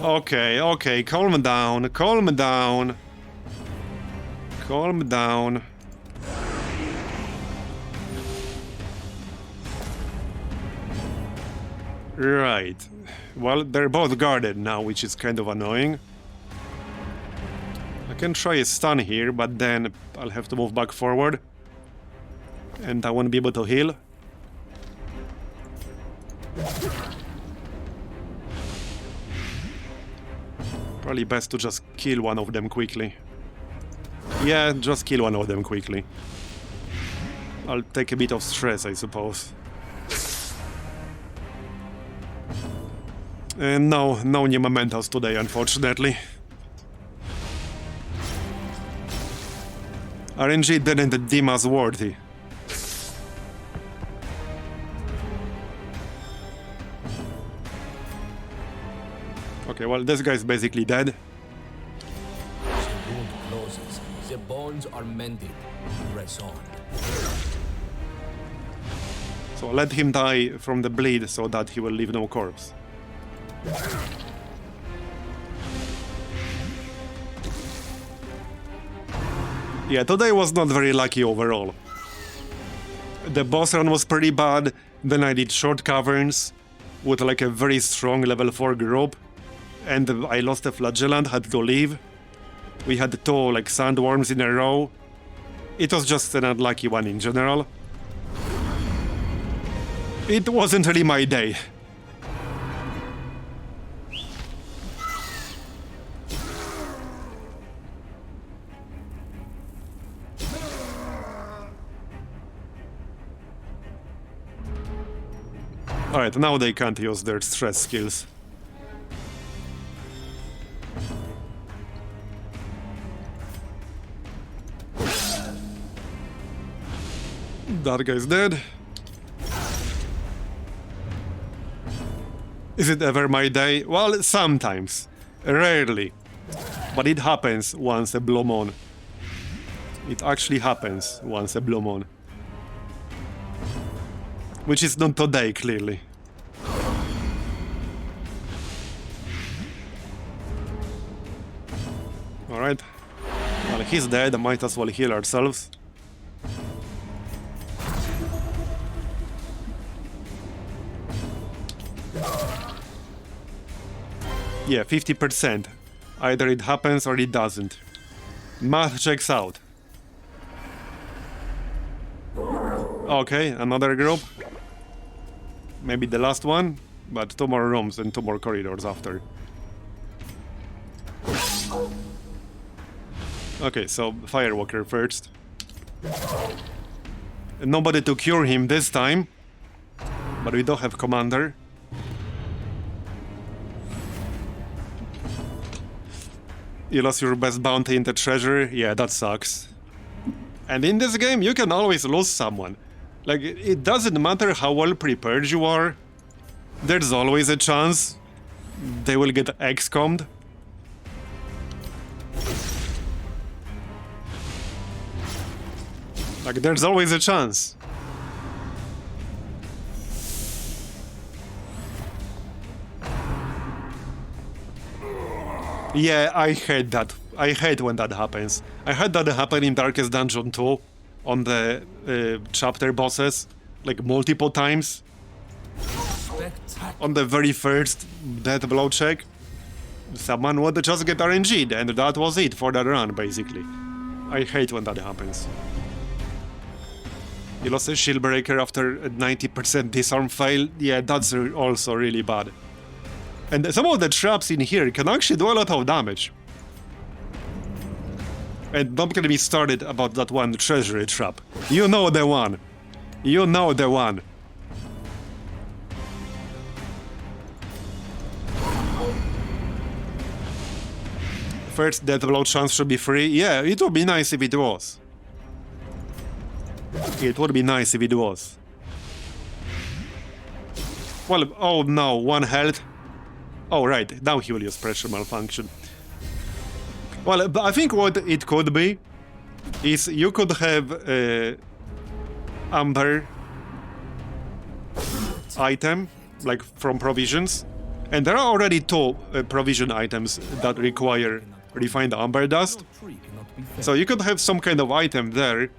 Okay, okay, calm down, calm down. Calm down. Right. Well, they're both guarded now, which is kind of annoying. I can try a stun here, but then I'll have to move back forward. And I won't be able to heal. Probably best to just kill one of them quickly. Yeah, just kill one of them quickly. I'll take a bit of stress, I suppose. And no new mementos today, unfortunately. RNG didn't deem us worthy. Okay, well, this guy's basically dead. The wound closes. The bones are mended. Press on. So let him die from the bleed so that he will leave no corpse. Yeah, today was not very lucky overall. The boss run was pretty bad, then I did short caverns with like a very strong level 4 group, and I lost a flagellant, had to leave. We had 2 like sandworms in a row. It was just an unlucky one in general. It wasn't really my day. Alright, now they can't use their stress skills. That guy's dead. Is it ever my day? Well, sometimes. Rarely. But it happens once a blue moon. It actually happens once a blue moon. Which is not today, clearly. Alright. Well, he's dead, might as well heal ourselves. Yeah, 50%. Either it happens or it doesn't. Math checks out. Okay, another group. Maybe the last one, but 2 more rooms and 2 more corridors after. Okay, so Firewalker first. Nobody to cure him this time. But we don't have Commander. You lost your best bounty in the Treasury? Yeah, that sucks. And in this game, you can always lose someone. Like, it doesn't matter how well prepared you are. There's always a chance they will get XCOM'd. Like, there's always a chance. Yeah, I hate that. I hate when that happens. I had that happen in Darkest Dungeon 2 on the chapter bosses, like multiple times. On the very first death blow check, someone would just get RNG'd, and that was it for that run, basically. I hate when that happens. You lost a shield breaker after a 90% disarm fail. Yeah, that's also really bad. And some of the traps in here can actually do a lot of damage. And don't get me started about that one Treasury trap. You know the one. You know the one. First death blow chance should be free. Yeah, it would be nice if it was. It would be nice if it was. Well, oh no, 1 health. Oh right, now he will use pressure malfunction. Well, I think what it could be is you could have amber item, like from provisions, and there are already 2 provision items that require refined amber dust. So you could have some kind of item there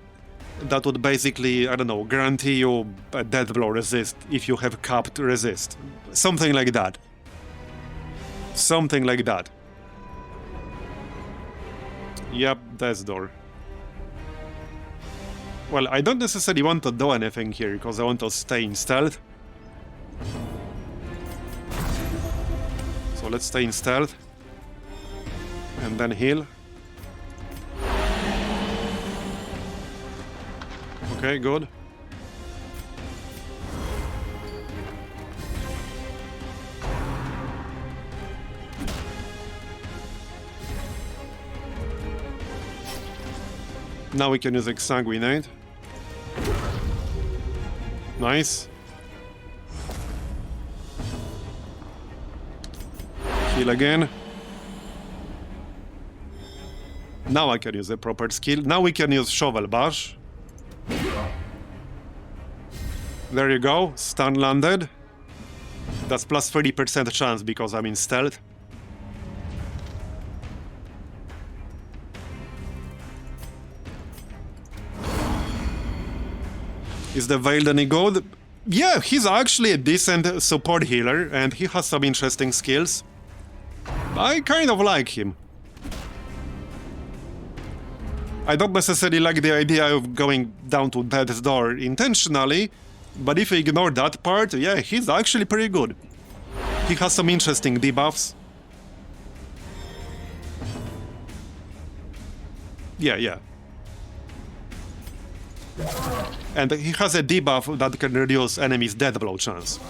that would basically, I don't know, guarantee you a death blow resist if you have capped resist. Something like that. Something like that. Yep, death's door. Well, I don't necessarily want to do anything here because I want to stay in stealth. So let's stay in stealth. And then heal. Okay, good. Now we can use Exsanguinate. Nice. Heal again. Now I can use a proper skill. Now we can use Shovel Bash. There you go, stun landed. That's plus 30% chance because I'm in stealth. Is the Veiled any good? Yeah, he's actually a decent support healer and he has some interesting skills. I kind of like him. I don't necessarily like the idea of going down to death's door intentionally, but if you ignore that part, yeah, he's actually pretty good. He has some interesting debuffs. Yeah. And he has a debuff that can reduce enemies' death blow chance.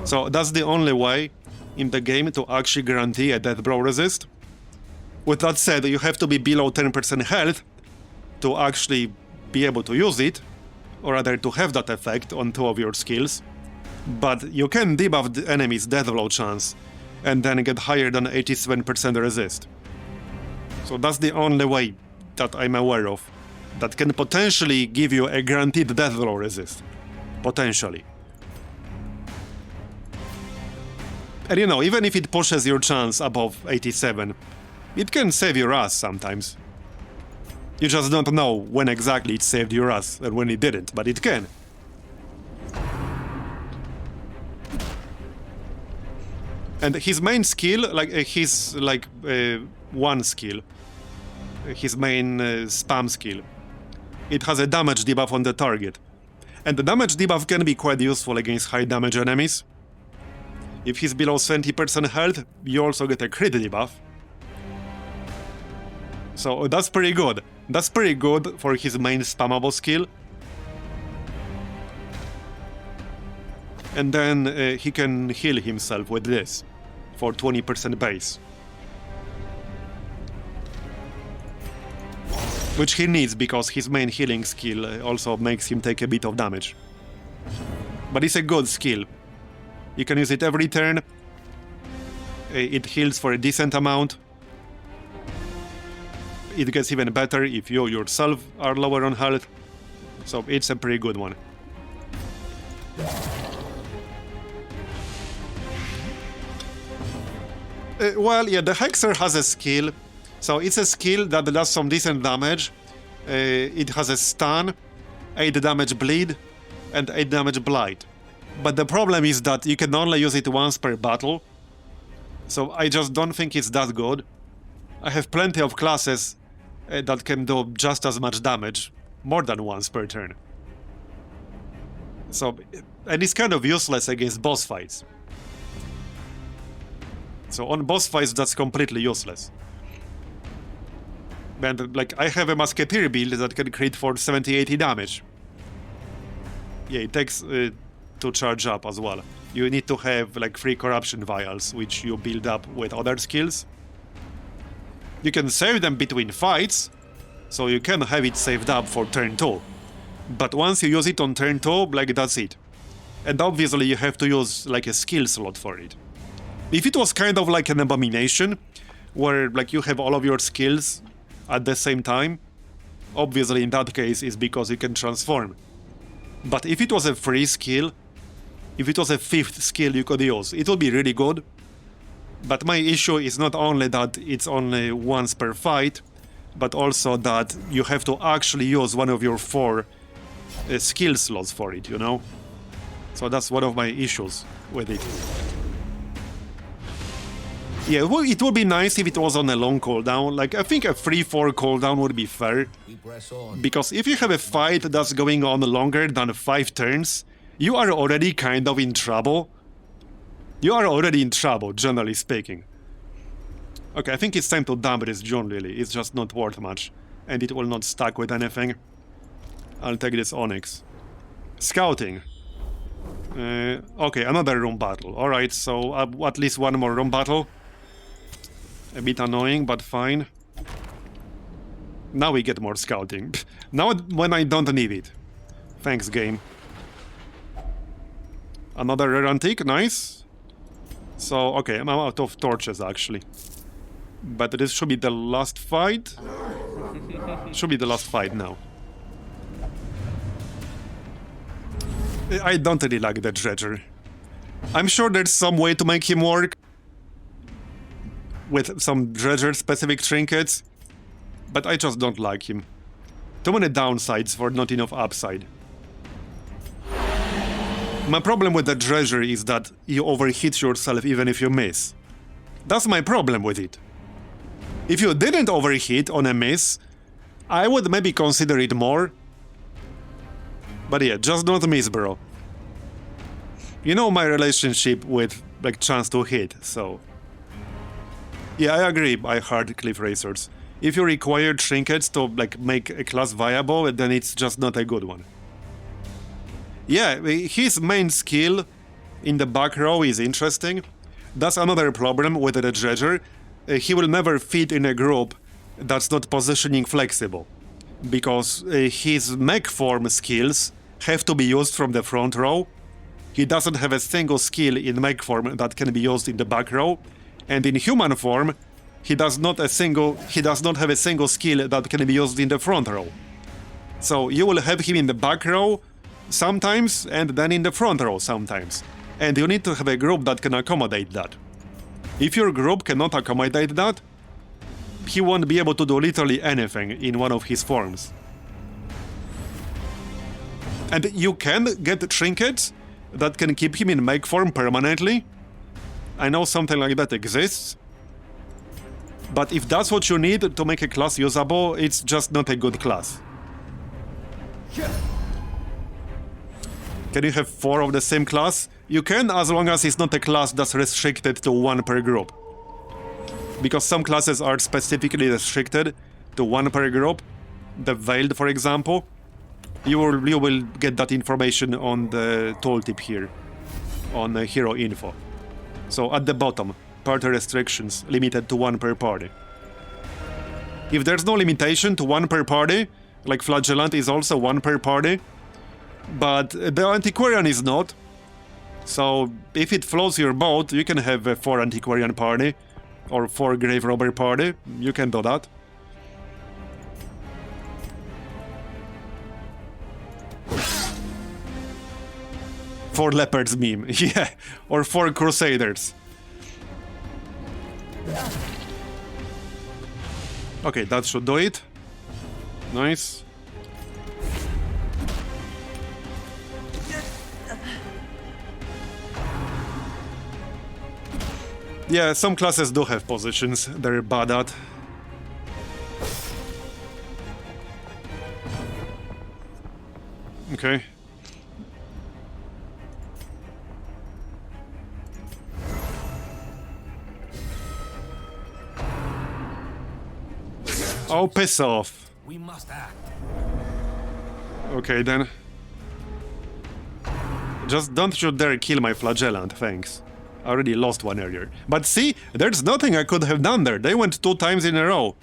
So that's the only way in the game to actually guarantee a death blow resist. With that said, you have to be below 10% health to actually be able to use it, or rather to have that effect on 2 of your skills. But you can debuff the enemy's death blow chance and then get higher than 87% resist. So that's the only way that I'm aware of that can potentially give you a guaranteed death blow resist. Potentially. And you know, even if it pushes your chance above 87, it can save your ass sometimes. You just don't know when exactly it saved your ass and when it didn't, but it can. And his main skill, like one skill, his main spam skill, it has a damage debuff on the target. And the damage debuff can be quite useful against high damage enemies. If he's below 20% health, you also get a crit debuff. So that's pretty good. That's pretty good for his main spammable skill. And then he can heal himself with this for 20% base. Which he needs because his main healing skill also makes him take a bit of damage. But it's a good skill. You can use it every turn. It heals for a decent amount. It gets even better if you yourself are lower on health. So it's a pretty good one. Well, yeah, the Hexer has a skill. So it's a skill that does some decent damage. It has a stun, 8 damage bleed, and 8 damage blight. But the problem is that you can only use it once per battle. So I just don't think it's that good. I have plenty of classes that can do just as much damage, more than once per turn. So, and it's kind of useless against boss fights. So on boss fights, that's completely useless. And like, I have a Musketeer build that can crit for 70-80 damage. Yeah, it takes to charge up as well. You need to have like 3 corruption vials, which you build up with other skills. You can save them between fights, so you can have it saved up for turn 2. But once you use it on turn 2, like that's it. And obviously you have to use like a skill slot for it. If it was kind of like an abomination, where like you have all of your skills at the same time, obviously in that case it's because you can transform. But if it was a free skill, if it was a 5th skill you could use, it would be really good. But my issue is not only that it's only once per fight, but also that you have to actually use one of your 4 skill slots for it, you know? So that's one of my issues with it. Yeah, well, it would be nice if it was on a long cooldown. Like, I think a 3-4 cooldown would be fair. We press on. Because if you have a fight that's going on longer than 5 turns, you are already kind of in trouble. You are already in trouble, generally speaking. Okay, I think it's time to dump this June Lily. It's just not worth much. And it will not stack with anything. I'll take this Onyx. Scouting. Okay, another room battle. Alright, so at least one more room battle. A bit annoying, but fine. Now we get more scouting. Now when I don't need it. Thanks, game. Another rare antique, nice. So, okay, I'm out of torches, actually. But this should be the last fight. Should be the last fight now. I don't really like the Treasury. I'm sure there's some way to make him work. With some Treasure-specific trinkets. But I just don't like him. Too many downsides for not enough upside. My problem with the Treasury is that you overheat yourself even if you miss. That's my problem with it. If you didn't overheat on a miss, I would maybe consider it more. But yeah, just don't miss, bro. You know my relationship with, like, chance to hit, so... Yeah, I agree, I heard Cliff Racers. If you require trinkets to, like, make a class viable, then it's just not a good one. Yeah, his main skill in the back row is interesting. That's another problem with the Treasure. He will never fit in a group that's not positioning flexible. Because his mech form skills have to be used from the front row. He doesn't have a single skill in mech form that can be used in the back row. And in human form, he does not have a single skill that can be used in the front row. So you will have him in the back row sometimes, and then in the front row sometimes. And you need to have a group that can accommodate that. If your group cannot accommodate that, he won't be able to do literally anything in one of his forms. And you can get trinkets that can keep him in mech form permanently. I know something like that exists. But if that's what you need to make a class usable, it's just not a good class. Can you have 4 of the same class? You can, as long as it's not a class that's restricted to 1 per group. Because some classes are specifically restricted to one per group, the Veiled, for example, you will get that information on the tooltip here, on Hero Info. So at the bottom, party restrictions, limited to one per party. If there's no limitation to one per party, like Flagellant is also one per party, but the Antiquarian is not. So if it floats your boat, you can have a 4 Antiquarian party or 4 Grave Robber party. You can do that. Four Leopards meme, yeah, or 4 Crusaders. Okay, that should do it. Nice. Yeah, some classes do have positions they're bad at. Okay. Oh, piss off. We must act. Okay, then. Just don't you dare kill my Flagellant, thanks. I already lost one earlier. But see, there's nothing I could have done there. They went 2 times in a row.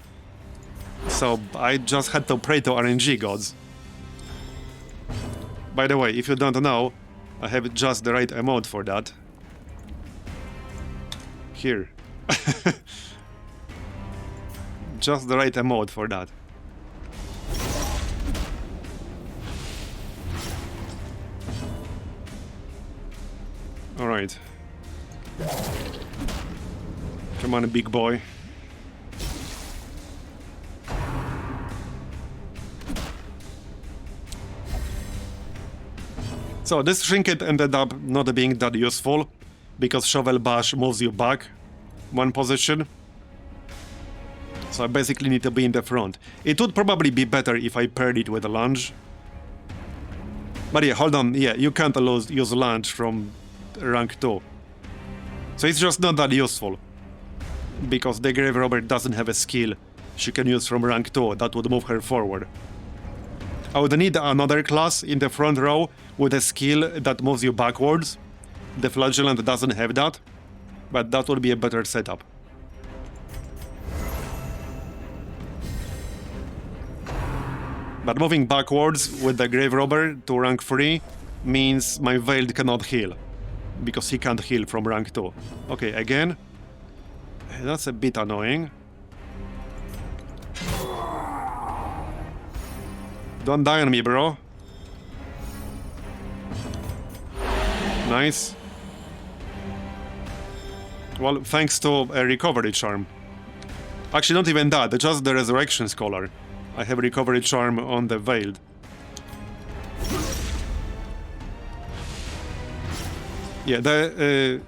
So I just had to pray to RNG gods. By the way, if you don't know, I have just the right emote for that. Here. Just the right emote for that. Alright. Come on, big boy. So this trinket ended up not being that useful, because Shovel Bash moves you back 1 position. So I basically need to be in the front. It would probably be better if I paired it with a lunge. But yeah, hold on, yeah, you can't use lunge from rank 2. So it's just not that useful. Because the Grave Robber doesn't have a skill she can use from rank 2 that would move her forward. I would need another class in the front row with a skill that moves you backwards. The Flagellant doesn't have that, but that would be a better setup. But moving backwards with the Grave Robber to rank 3 means my Veiled cannot heal, because he can't heal from rank 2. Okay, again. That's a bit annoying. Don't die on me, bro. Nice. Well, thanks to a recovery charm. Actually, not even that, just the Resurrection Scholar. I have recovery charm on the Veiled. Yeah, the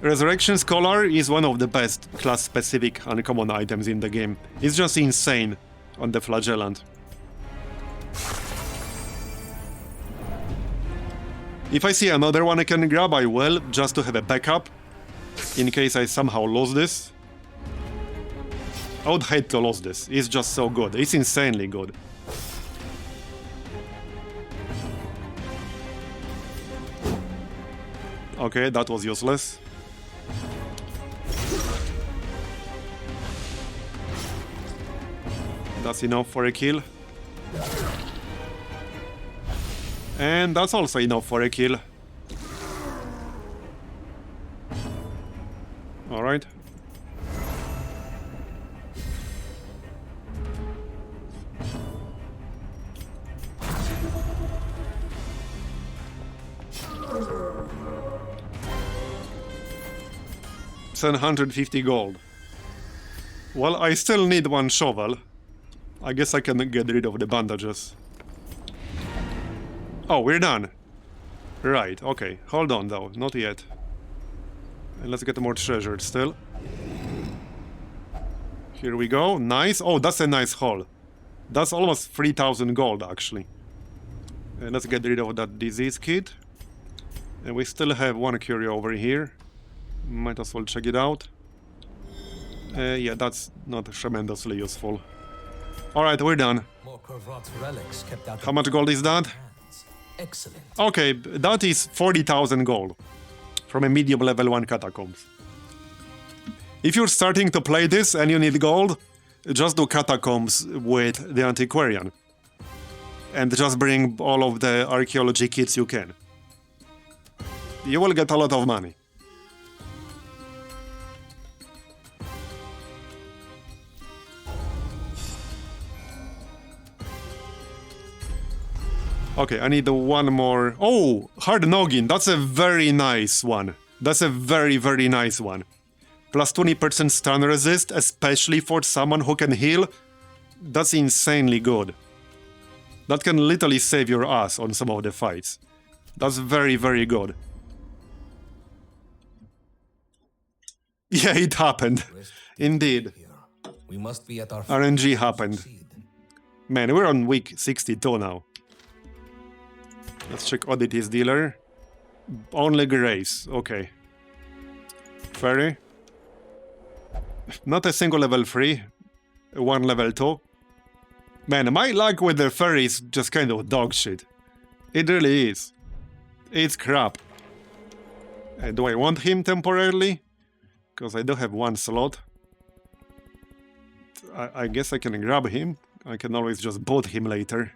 Resurrection Scholar is one of the best class-specific uncommon items in the game. It's just insane on the Flagellant. If I see another one I can grab, I will, just to have a backup, in case I somehow lose this. I would hate to lose this, it's just so good, it's insanely good. Okay, that was useless. That's enough for a kill. And that's also enough for a kill. Alright. $750 gold. Well, I still need 1 shovel. I guess I can get rid of the bandages. Oh, we're done. Right, okay. Hold on, though. Not yet. And let's get more treasure still. Here we go. Nice. Oh, that's a nice haul. That's almost 3,000 gold, actually. And let's get rid of that disease kit. And we still have 1 curio over here. Might as well check it out. Yeah, that's not tremendously useful. Alright, we're done. More Korvrot's relics kept out How much gold is that? hands. Excellent. Okay, that is 40,000 gold from a medium level 1 Catacombs. If you're starting to play this and you need gold, just do Catacombs with the Antiquarian. And just bring all of the archaeology kits you can. You will get a lot of money. Okay, I need one more. Oh, Hard Noggin. That's a very nice one. That's a very, very nice one. Plus 20% stun resist, especially for someone who can heal. That's insanely good. That can literally save your ass on some of the fights. That's very, very good. Yeah, it happened. Indeed. We must be at our RNG happened. Man, we're on week 62 now. Let's check Oddities dealer. Only Grace, okay. Fairy. Not a single level 3. One level 2. Man, my luck with the fairy is just kind of dog shit. It really is. It's crap. Do I want him temporarily? Because I do have one slot. I guess I can grab him. I can always just boot him later.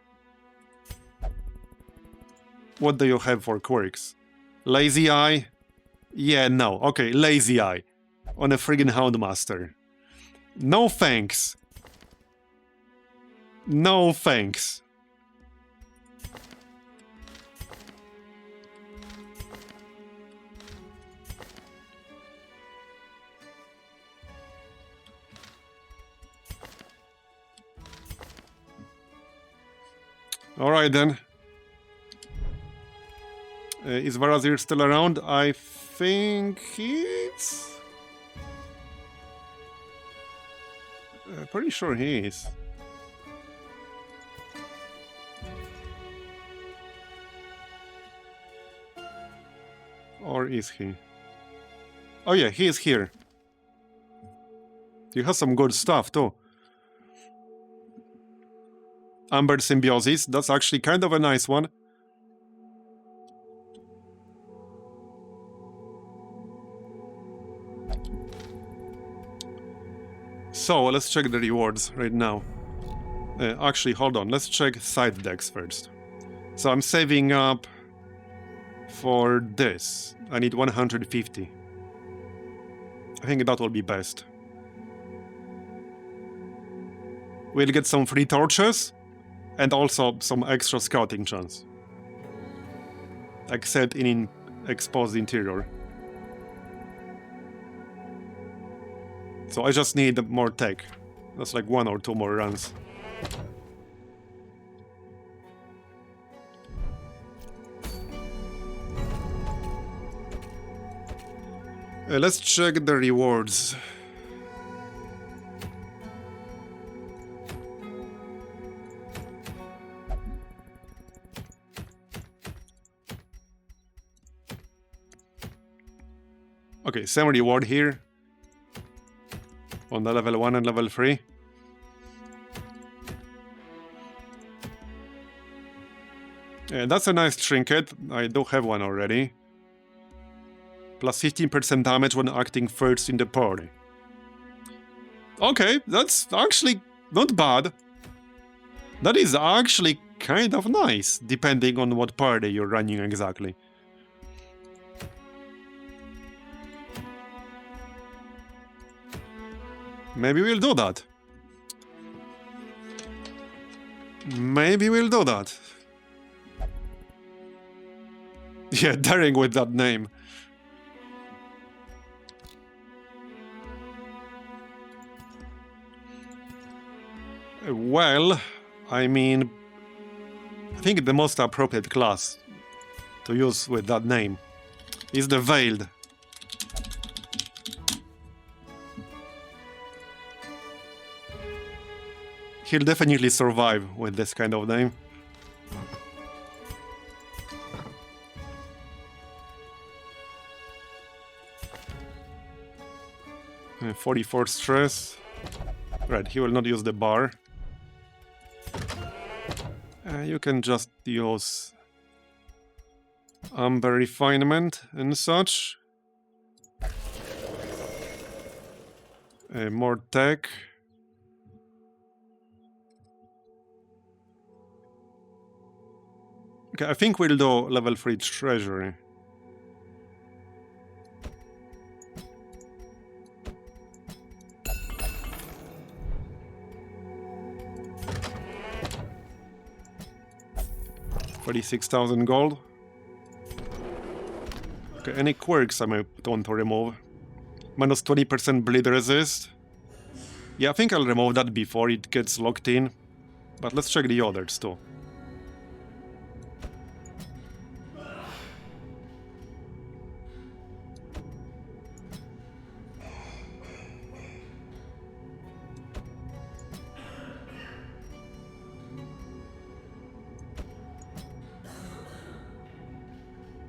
What do you have for quirks? Lazy Eye? Yeah, no. Okay, Lazy Eye. On a friggin' Houndmaster. No thanks. No thanks. Alright then. Is Marbozir still around? I think he's... pretty sure he is. Or is he? Oh yeah, he is here. He has some good stuff too. Amber Symbiosis, that's actually kind of a nice one. So, let's check the rewards right now. Actually, hold on, let's check side decks first. So I'm saving up for this. I need 150. I think that will be best. We'll get some free torches and also some extra scouting chance. Except in exposed interior. So I just need more tech. That's like 1 or 2 more runs. Let's check the rewards. Okay, same reward here. On the level 1 and level 3. Yeah, that's a nice trinket. I do have one already. Plus 15% damage when acting first in the party. Okay, that's actually not bad. That is actually kind of nice, depending on what party you're running exactly. Maybe we'll do that. Maybe we'll do that. Yeah, daring with that name. Well, I mean, I think the most appropriate class to use with that name is the Veiled. He'll definitely survive with this kind of name. Uh, 44 stress. Right, he will not use the bar. You can just use amber refinement and such. More tech. Okay, I think we'll do level 3 treasury. $36,000 gold. Okay, any quirks I might want to remove? Minus 20% bleed resist. Yeah, I think I'll remove that before it gets locked in. But let's check the others too.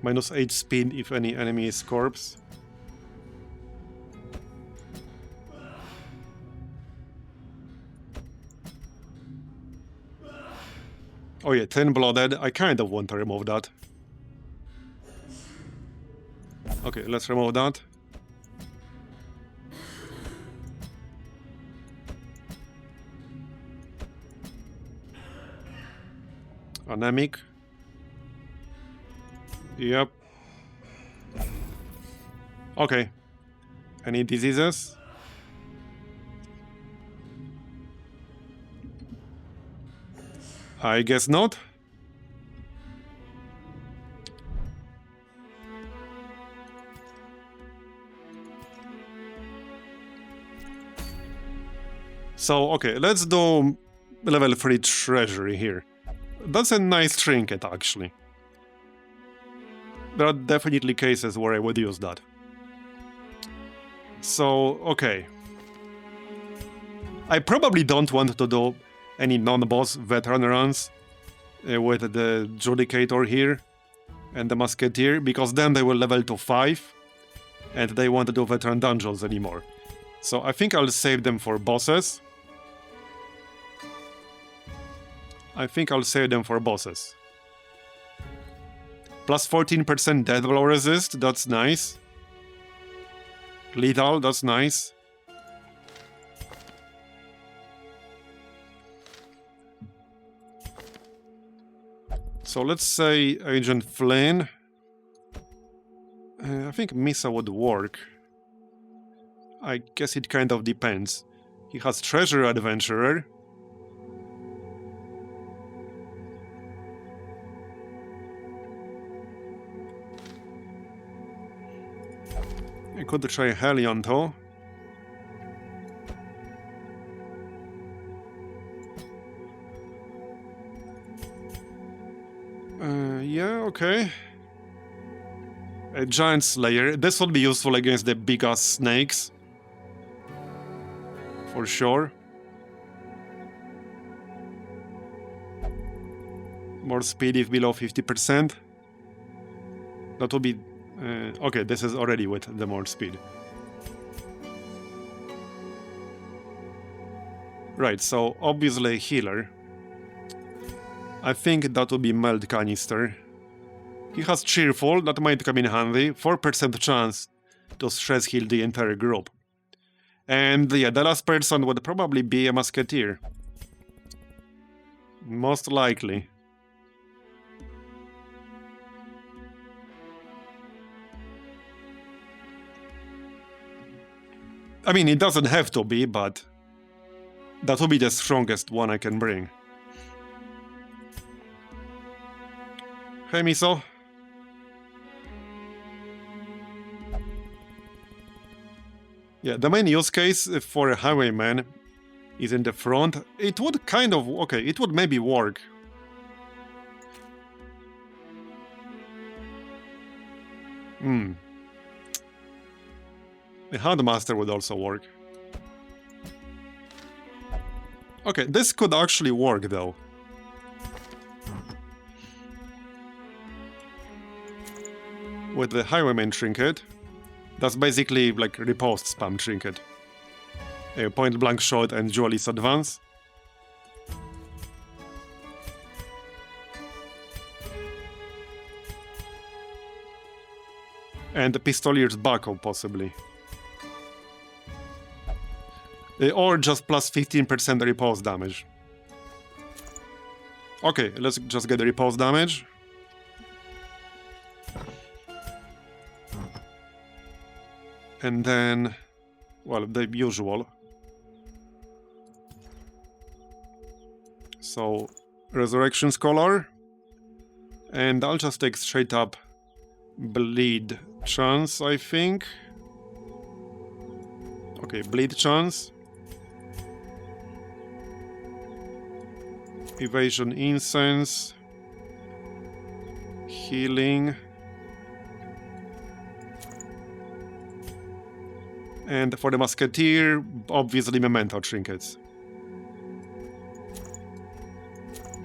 Minus 8 speed if any enemy is corpse. Oh yeah, 10 blooded. I kind of want to remove that. Okay, let's remove that. Anemic. Yep. Okay. Any diseases? I guess not. So, okay, let's do level 3 treasury here. That's a nice trinket, actually. There are definitely cases where I would use that. So, okay. I probably don't want to do any non-boss veteran runs with the Judicator here and the Musketeer, because then they will level to 5 and they won't do veteran dungeons anymore. So I think I'll save them for bosses. Plus 14% death blow resist, that's nice. Lethal, that's nice. So let's say Agent Flynn. I think Misa would work. I guess it kind of depends. He has Treasury Adventurer. I could try Helion too. Yeah, okay. A Giant Slayer. This would be useful against the big-ass snakes. For sure. More speed if below 50%. That would be... okay, this is already with the more speed. Right, so obviously healer. I think that would be Meld Canister. He has Cheerful, that might come in handy. 4% chance to stress heal the entire group. And yeah, the last person would probably be a Musketeer. Most likely. I mean, it doesn't have to be, but that will be the strongest one I can bring. Hey, Miso. Yeah, the main use case for a highwayman is in the front. It would kind of... okay, it would maybe work. The Handmaster would also work. Okay, this could actually work though. With the Highwayman trinket, that's basically like riposte spam trinket. A point blank shot and duelist advance. And the Pistolier's backup, possibly. Or just plus 15% repulse damage. Okay, let's just get the repulse damage. And then, well, the usual. So, Resurrection Scholar. And I'll just take straight up Bleed Chance, I think. Okay, Bleed Chance. Evasion Incense. Healing. And for the Musketeer, obviously Memento Trinkets.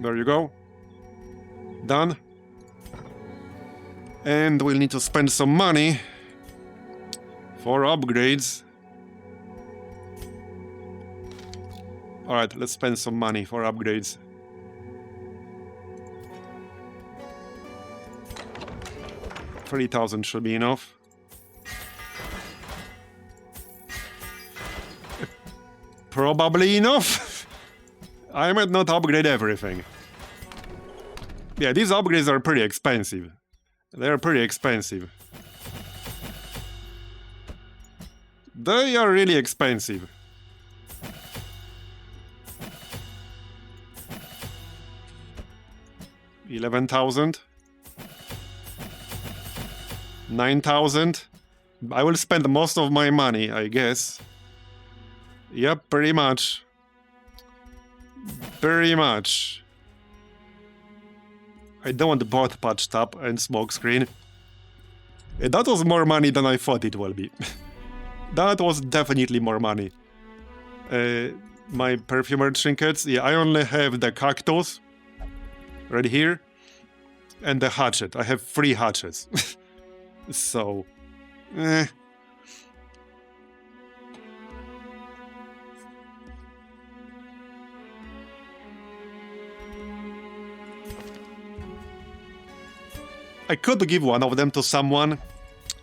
There you go. Done. And we'll need to spend some money for upgrades. Alright, let's spend some money for upgrades. $3,000 should be enough. Probably enough. I might not upgrade everything. Yeah, these upgrades are pretty expensive. They're pretty expensive. They are really expensive. $11,000. $9,000. I will spend most of my money, I guess. Yep, pretty much. Pretty much. I don't want both patch tab and smokescreen. That was more money than I thought it will be. That was definitely more money. My perfumer trinkets, yeah, I only have the cactus right here and the hatchet. I have 3 hatchets. So, I could give one of them to someone.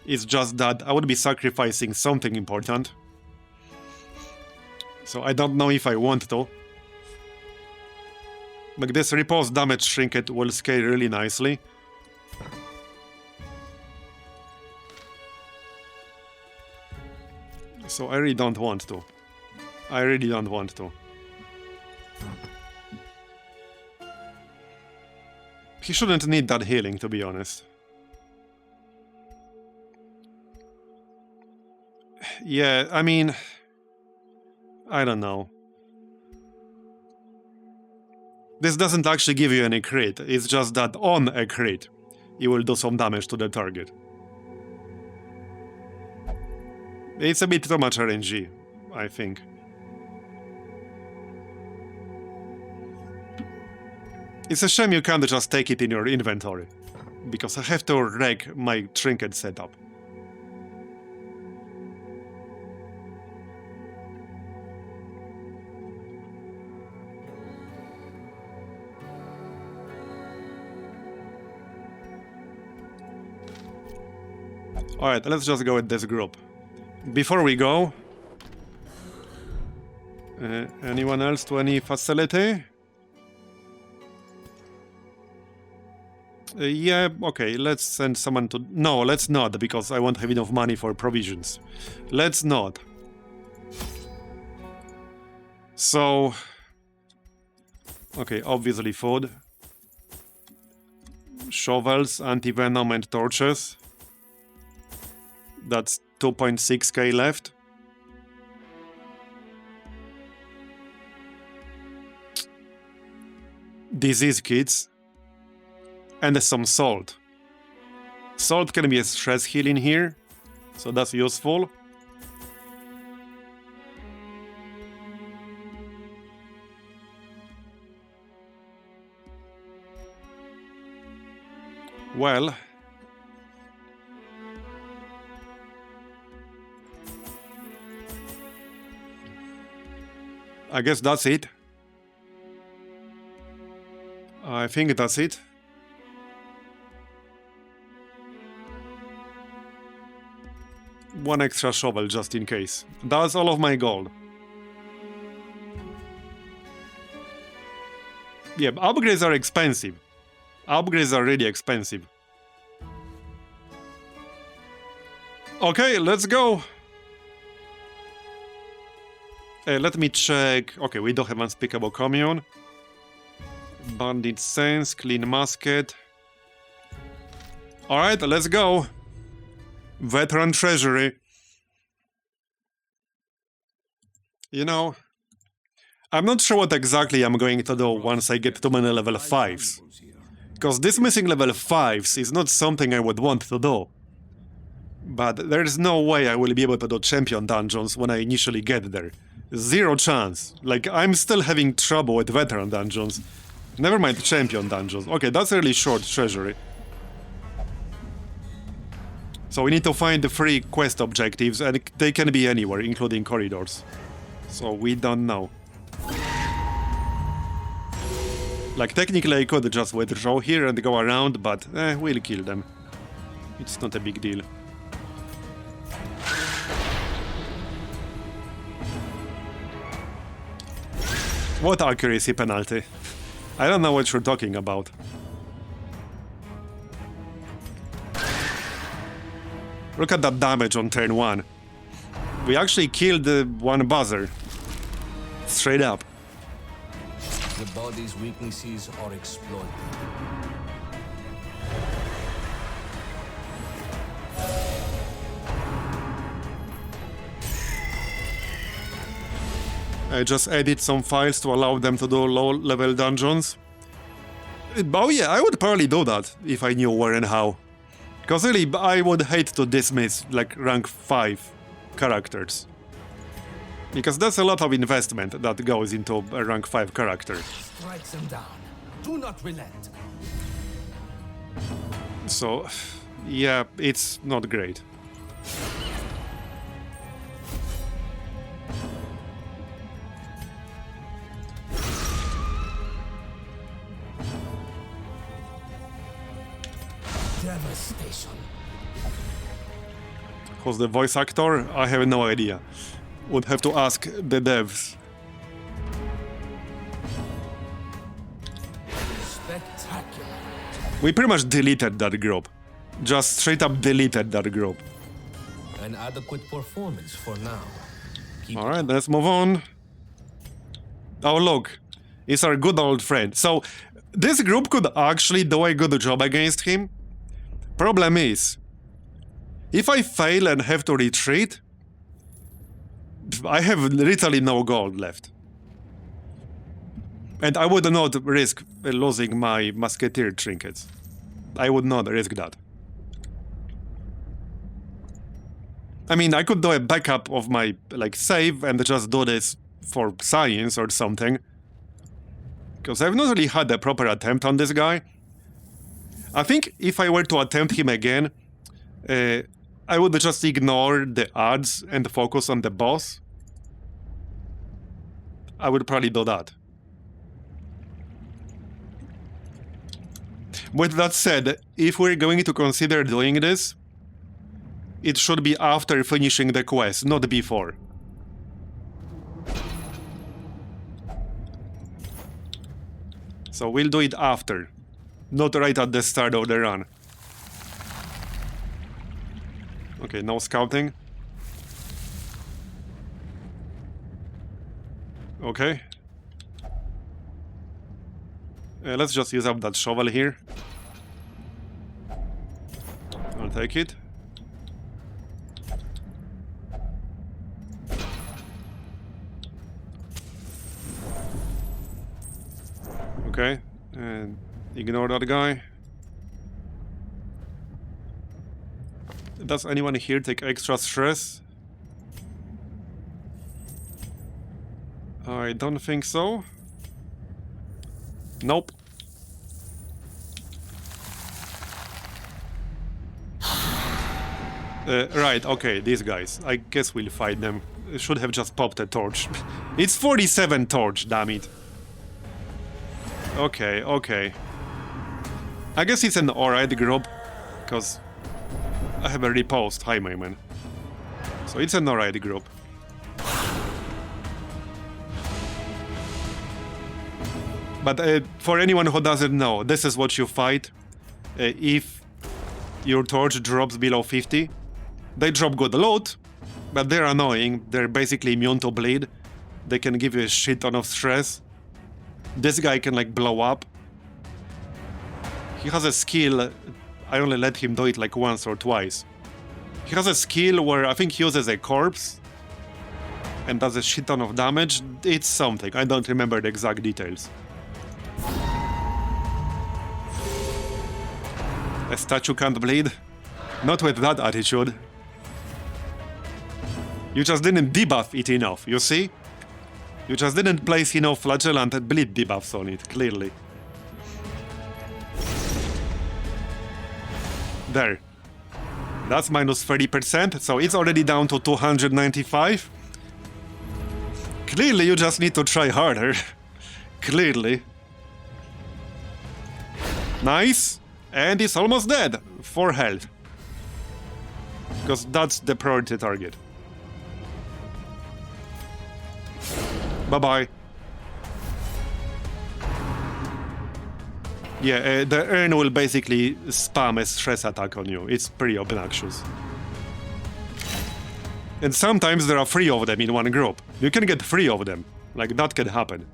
It's just that I would be sacrificing something important. So I don't know if I want to. Like this repulse damage trinket will scale really nicely. So I really don't want to. I really don't want to. He shouldn't need that healing, to be honest. Yeah, I mean... I don't know. This doesn't actually give you any crit, it's just that on a crit, you will do some damage to the target. It's a bit too much RNG, I think. It's a shame you can't just take it in your inventory, because I have to wreck my trinket setup. Alright, let's just go with this group. Before we go... anyone else to any facility? Yeah, okay, let's send someone to... No, let's not, because I won't have enough money for provisions. Let's not. So... Okay, obviously food. Shovels, anti-venom and torches. That's 2.6k left. Disease kits. And some salt. Salt can be a stress heal in here, so that's useful. Well... I guess that's it. I think that's it. one extra shovel just in case. That's all of my gold. Yeah, upgrades are expensive. Upgrades are really expensive. Okay, let's go. Let me check. Okay, we don't have Unspeakable Commune. Bandit Sense, Clean Musket. Alright, let's go. Veteran Treasury. You know, I'm not sure what exactly I'm going to do once I get too many level 5s. Because dismissing level 5s is not something I would want to do. But there's no way I will be able to do champion dungeons when I initially get there. Zero chance. Like, I'm still having trouble with veteran dungeons. Never mind champion dungeons. Okay, that's a really short treasury. So we need to find the 3 quest objectives, and they can be anywhere, including corridors. So we don't know. Like, technically I could just withdraw here and go around, but we'll kill them. It's not a big deal. What accuracy penalty? I don't know what you're talking about. Look at that damage on turn 1. We actually killed one buzzer. Straight up. The body's weaknesses are exploited. I just added some files to allow them to do low-level dungeons. Oh yeah, I would probably do that if I knew where and how. Because really, I would hate to dismiss, like, rank 5 characters. Because that's a lot of investment that goes into a rank 5 character. Strike them down. Do not relent. So, yeah, it's not great. Devastation. Who's the voice actor? I have no idea. Would have to ask the devs. Spectacular. We pretty much deleted that group. Just straight up deleted that group. An adequate performance for now. Alright, let's move on. Oh look, it's our good old friend. So, this group could actually do a good job against him. Problem is, if I fail and have to retreat, I have literally no gold left. And I would not risk losing my musketeer trinkets. I would not risk that. I mean, I could do a backup of my, like, save and just do this for science or something. Because I've not really had a proper attempt on this guy. I think if I were to attempt him again, I would just ignore the odds and focus on the boss. I would probably do that. With that said, if we're going to consider doing this, it should be after finishing the quest, not before. So we'll do it after, not right at the start of the run. Okay, no scouting. Okay. Let's just use up that shovel here. I'll take it. Okay, and ignore that guy. Does anyone here take extra stress? I don't think so. Nope. Right, okay, these guys. I guess we'll fight them. Should have just popped a torch. It's 47 torch, damn it. Okay, okay. I guess it's an alright group, because I have a repost. Hi, my man. So it's an alright group. But for anyone who doesn't know, this is what you fight if your torch drops below 50. They drop good loot, but they're annoying. They're basically immune to bleed. They can give you a shit ton of stress. This guy can like blow up. He has a skill, I only let him do it like once or twice. He has a skill where I think he uses a corpse and does a shit ton of damage. It's something, I don't remember the exact details. A statue can't bleed? Not with that attitude. You just didn't debuff it enough, you see? You just didn't place enough flagellant and bleed debuffs on it, clearly. There. That's minus 30%, so it's already down to 295. Clearly, you just need to try harder. Clearly. Nice. And it's almost dead. 4 health. Because that's the priority target. Bye-bye. Yeah, the urn will basically spam a stress attack on you. It's pretty obnoxious. And sometimes there are 3 of them in one group. You can get 3 of them. Like, that can happen.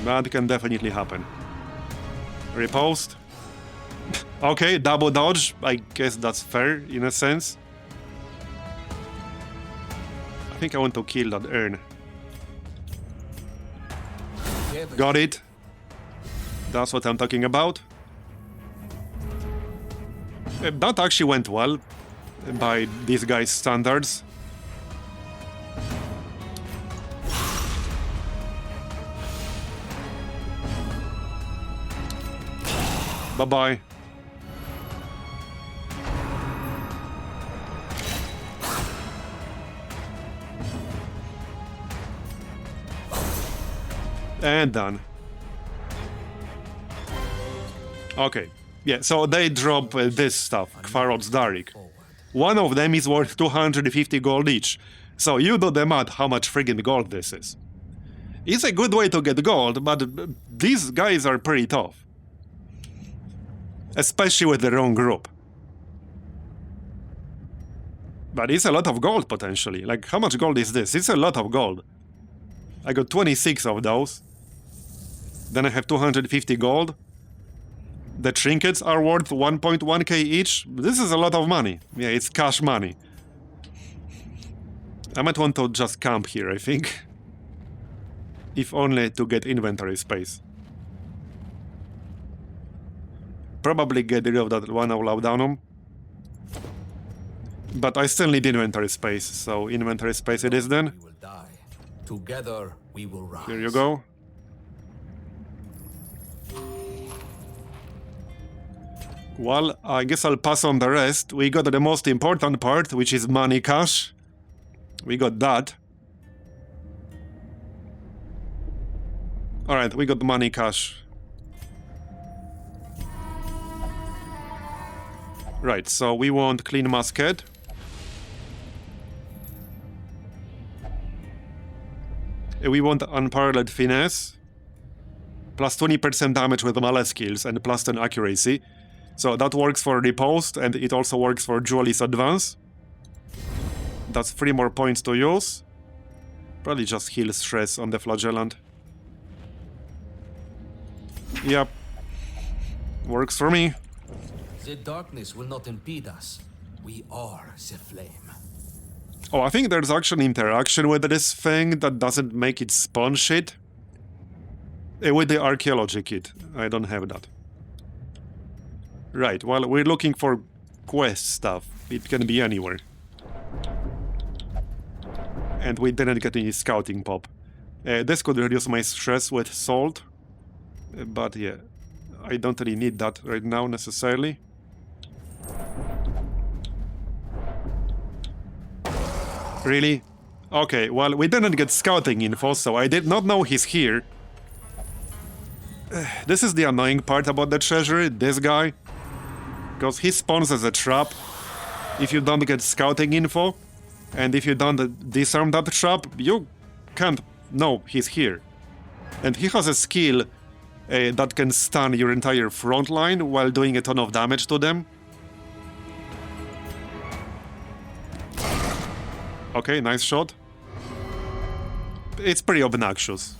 That can definitely happen. Riposte. Okay, double dodge. I guess that's fair, in a sense. I think I want to kill that urn. Got it. That's what I'm talking about. That actually went well by these guys' standards. Bye-bye. And done. Okay. Yeah, so they drop this stuff, Kvarod's Darik. One of them is worth 250 gold each. So you do the math how much friggin' gold this is. It's a good way to get gold, but these guys are pretty tough. Especially with the wrong group. But it's a lot of gold, potentially. Like, how much gold is this? It's a lot of gold. I got 26 of those. Then I have 250 gold. The trinkets are worth 1.1k each. This is a lot of money. Yeah, it's cash money. I might want to just camp here, I think. If only to get inventory space. Probably get rid of that one Laudanum. But I still need inventory space, so inventory space it is then. We will die. Together we will rise. Here you go. Well, I guess I'll pass on the rest. We got the most important part, which is money cash. We got that. Alright, we got money cash. Right, so we want clean musket. We want unparalleled finesse. Plus 20% damage with melee skills and plus 10 accuracy. So that works for Riposte and it also works for Duelist Advance. That's 3 more points to use. Probably just heal stress on the Flagellant. Yep. Works for me. The darkness will not impede us. We are the flame. Oh, I think there's actually interaction with this thing that doesn't make it spawn shit. With the archaeology kit. I don't have that. Right, well, we're looking for quest stuff. It can be anywhere. And we didn't get any scouting pop. This could reduce my stress with salt. But yeah, I don't really need that right now necessarily. Really? Okay, well, we didn't get scouting info, so I did not know he's here. This is the annoying part about the treasury, this guy. Because he spawns as a trap. if you don't get scouting info, and if you don't disarm that trap, you can't know he's here. And he has a skill that can stun your entire front line while doing a ton of damage to them. Okay, nice shot. It's pretty obnoxious.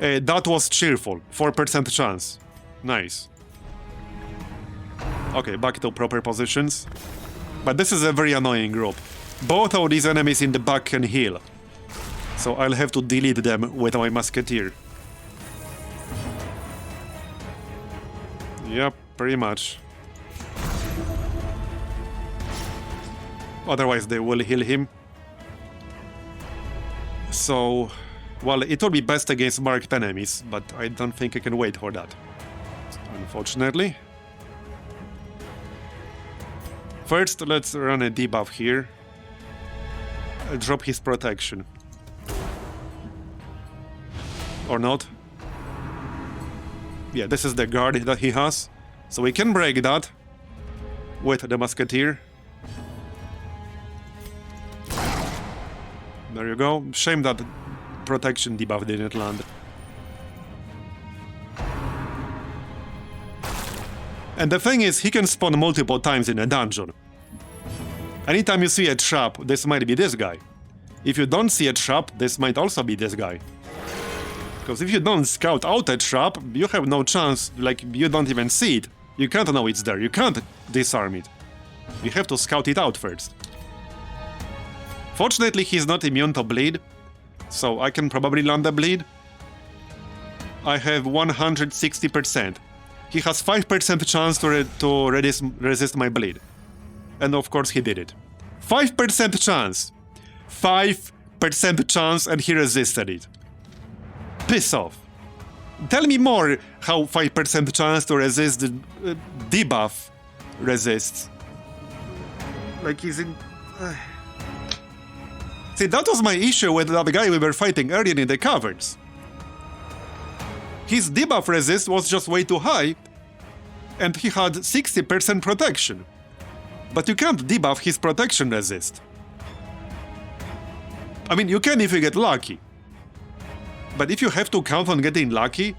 That was cheerful. 4% chance. Nice. Okay, back to proper positions. But this is a very annoying group. Both of these enemies in the back can heal. So I'll have to delete them with my musketeer. Yep, pretty much. Otherwise they will heal him. So, well, it will be best against marked enemies, but I don't think I can wait for that. Unfortunately. First, let's run a debuff here. Drop his protection. Or not. Yeah, this is the guard that he has. So we can break that with the musketeer. There you go. Shame that protection debuff didn't land. And the thing is, he can spawn multiple times in a dungeon. Anytime you see a trap, this might be this guy. If you don't see a trap, this might also be this guy. Because if you don't scout out a trap, you have no chance, like, you don't even see it. You can't know it's there, you can't disarm it. You have to scout it out first. Fortunately, he's not immune to bleed, so I can probably land a bleed. I have 160%. He has 5% chance to resist my bleed. And of course he did it. 5% chance! 5% chance and he resisted it. Piss off. Tell me more how 5% chance to resist the debuff resists. Like he's in... See, that was my issue with that guy we were fighting earlier in the Caverns. His debuff resist was just way too high, and he had 60% protection. But you can't debuff his protection resist. I mean, you can if you get lucky. But if you have to count on getting lucky,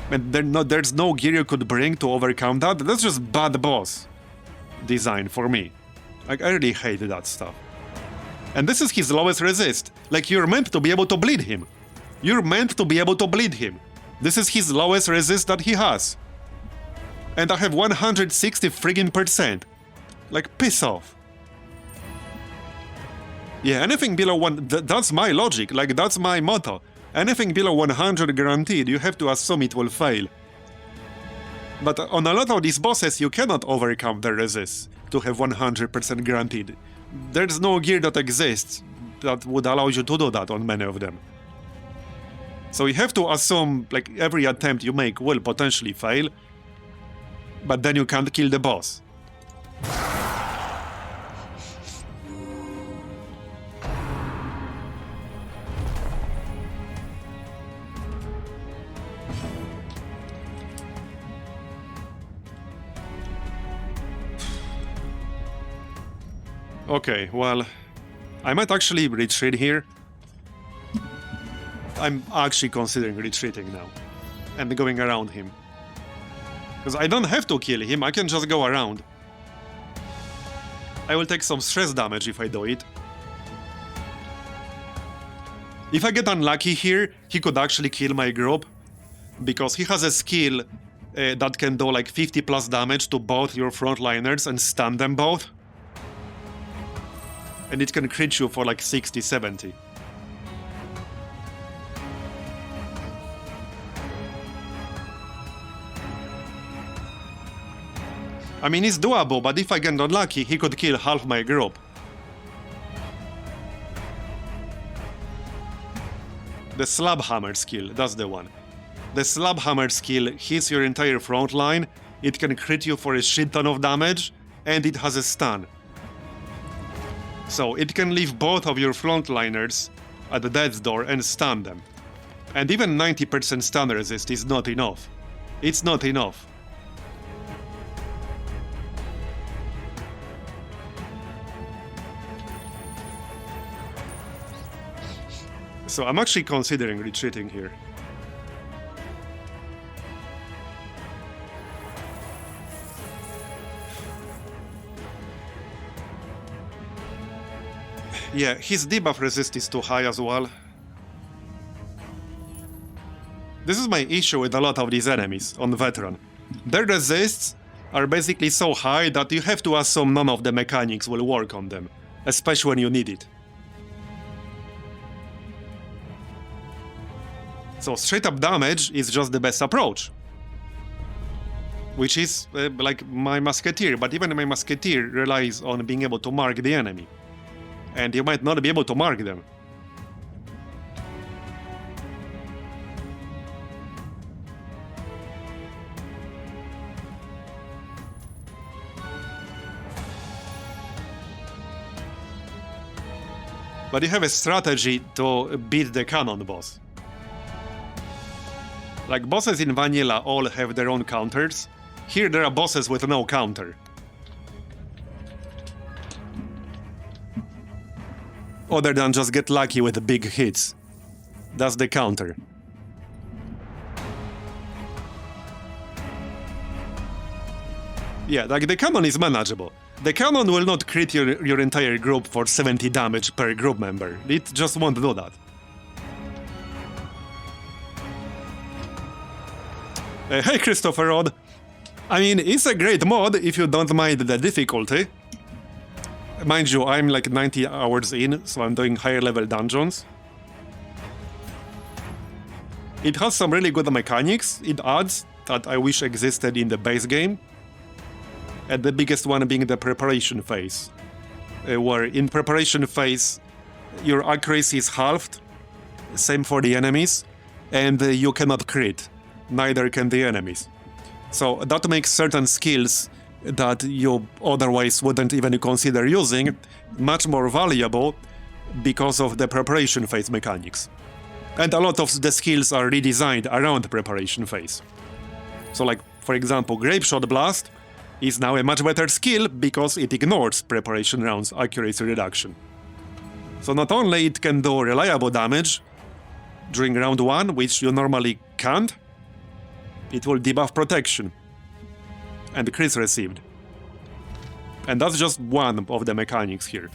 and there's no gear you could bring to overcome that, that's just bad boss design for me. Like, I really hate that stuff. And this is his lowest resist. Like, you're meant to be able to bleed him. You're meant to be able to bleed him. This is his lowest resist that he has. And I have 160 friggin' percent. Like, piss off. Yeah, anything below one... that's my logic, like, that's my motto. Anything below 100 guaranteed, you have to assume it will fail. But on a lot of these bosses, you cannot overcome the resist to have 100% guaranteed. There's no gear that exists that would allow you to do that on many of them. So you have to assume, like, every attempt you make will potentially fail, but then you can't kill the boss. Okay, well, I might actually retreat here. I'm actually considering retreating now and going around him. Because I don't have to kill him, I can just go around. I will take some stress damage if I do it. If I get unlucky here, he could actually kill my group. Because he has a skill that can do like 50 plus damage to both your frontliners and stun them both. And it can crit you for like 60, 70. I mean, it's doable, but if I get unlucky, he could kill half my group. The Slab Hammer skill, that's the one. The Slab Hammer skill hits your entire front line, it can crit you for a shit ton of damage, and it has a stun. So it can leave both of your frontliners at the death's door and stun them. And even 90% stun resist is not enough. It's not enough. So I'm actually considering retreating here. Yeah, his debuff resist is too high as well. This is my issue with a lot of these enemies on Veteran. Their resists are basically so high that you have to assume none of the mechanics will work on them, especially when you need it. So straight up damage is just the best approach. Which is like my Musketeer, but even my Musketeer relies on being able to mark the enemy. And you might not be able to mark them. But you have a strategy to beat the cannon boss. Like bosses in vanilla all have their own counters. Here there are bosses with no counter. Other than just get lucky with big hits. That's the counter. Yeah, like the cannon is manageable. The cannon will not crit your entire group for 70 damage per group member. It just won't do that. Hey Christopher Rod. I mean, it's a great mod if you don't mind the difficulty. Mind you, I'm like 90 hours in, so I'm doing higher level dungeons. It has some really good mechanics it adds that I wish existed in the base game. And the biggest one being the preparation phase. Where in preparation phase, your accuracy is halved. Same for the enemies. And you cannot crit. Neither can the enemies. So that makes certain skills that you otherwise wouldn't even consider using much more valuable because of the preparation phase mechanics. And a lot of the skills are redesigned around the preparation phase. So like, for example, Grapeshot Blast is now a much better skill because it ignores preparation rounds accuracy reduction. So not only it can do reliable damage during round 1, which you normally can't, it will debuff protection and crits received. And that's just one of the mechanics here.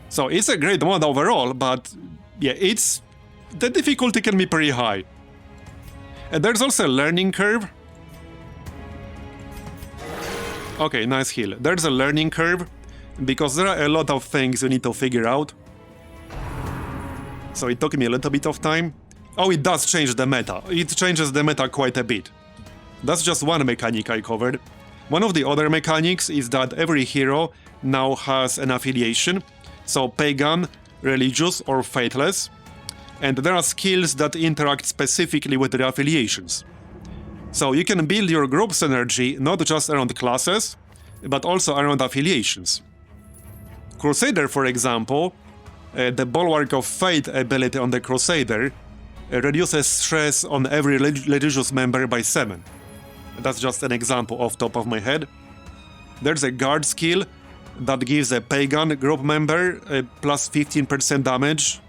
So it's a great mod overall, but yeah, the difficulty can be pretty high. And there's also a learning curve. Okay, nice heal. There's a learning curve because there are a lot of things you need to figure out. So it took me a little bit of time. Oh, it does change the meta. It changes the meta quite a bit. That's just one mechanic I covered. One of the other mechanics is that every hero now has an affiliation. So Pagan, Religious, or Faithless. And there are skills that interact specifically with their affiliations. So you can build your group synergy not just around classes, but also around affiliations. Crusader, for example, the Bulwark of Fate ability on the Crusader reduces stress on every religious member by 7. That's just an example off top of my head. There's a guard skill that gives a pagan group member plus 15% damage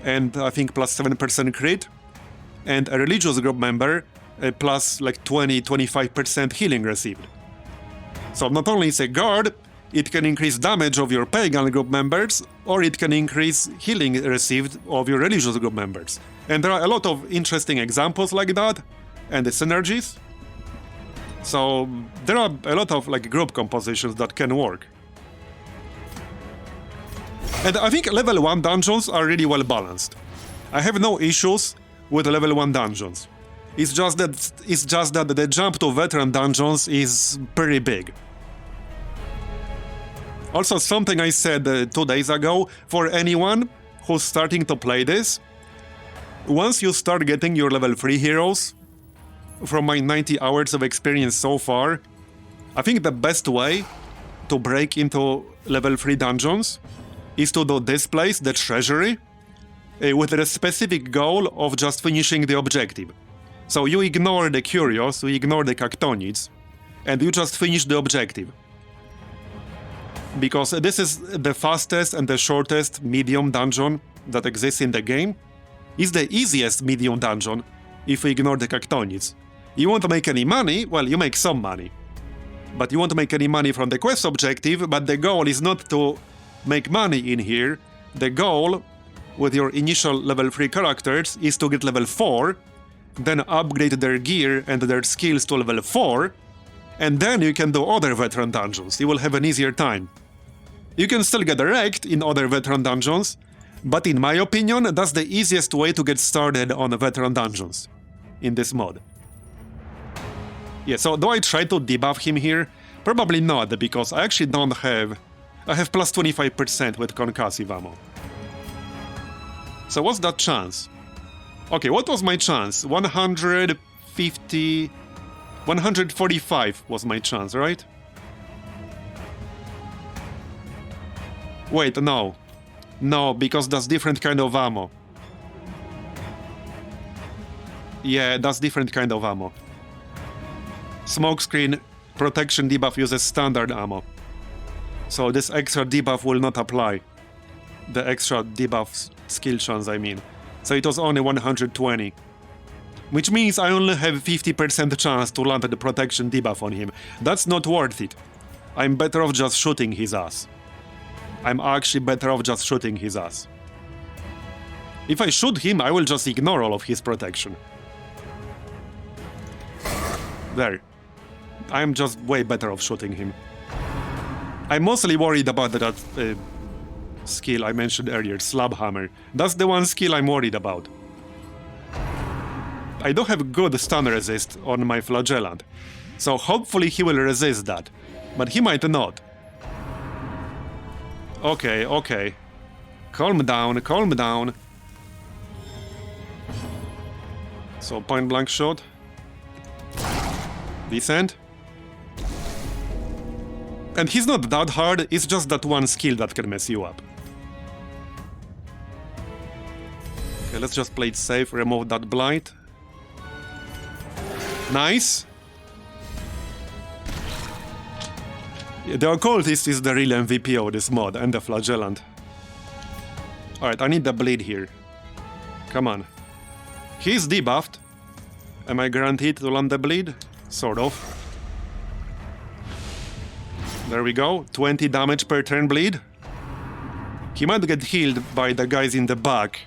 and I think plus 7% crit, and a religious group member plus like 20-25% healing received. So not only is a guard, it can increase damage of your pagan group members, or it can increase healing received of your religious group members. And there are a lot of interesting examples like that, and the synergies. So there are a lot of like group compositions that can work. And I think level 1 dungeons are really well balanced. I have no issues with level 1 dungeons. It's just that the jump to veteran dungeons is pretty big. Also, something I said 2 days ago, for anyone who's starting to play this, once you start getting your level 3 heroes, from my 90 hours of experience so far, I think the best way to break into level 3 dungeons is to do this place, the Treasury, with a specific goal of just finishing the objective. So you ignore the Curios, you ignore the Cactonids, and you just finish the objective. Because this is the fastest and the shortest medium dungeon that exists in the game, is the easiest medium dungeon if we ignore the Cactonids. You won't make any money, well, you make some money. But you won't make any money from the quest objective, but the goal is not to make money in here. The goal with your initial level 3 characters is to get level 4, then upgrade their gear and their skills to level 4, and then you can do other veteran dungeons. You will have an easier time. You can still get wrecked in other veteran dungeons, but in my opinion, that's the easiest way to get started on veteran dungeons in this mod. Yeah, so do I try to debuff him here? Probably not, because I actually don't have... I have plus 25% with concussive ammo. So what's that chance? Okay, what was my chance? 150... 145 was my chance, right? Wait, no. No, because that's different kind of ammo. Yeah, that's different kind of ammo. Smokescreen protection debuff uses standard ammo. So this extra debuff will not apply. The extra debuff skill chance, I mean. So it was only 120. Which means I only have 50% chance to land the protection debuff on him. That's not worth it. I'm better off just shooting his ass. I'm actually better off just shooting his ass. If I shoot him, I will just ignore all of his protection. There. I'm just way better off shooting him. I'm mostly worried about that skill I mentioned earlier, Slab Hammer. That's the one skill I'm worried about. I do have good stun resist on my Flagellant, so hopefully he will resist that, but he might not. Okay, okay. Calm down, calm down. So point blank shot. Decent. And he's not that hard, it's just that one skill that can mess you up. Okay, let's just play it safe, remove that blight. Nice. Yeah, the Occultist is the real MVP of this mod, and the Flagellant. Alright, I need the bleed here. Come on. He's debuffed. Am I guaranteed to land the bleed? Sort of. There we go. 20 damage per turn bleed. He might get healed by the guys in the back,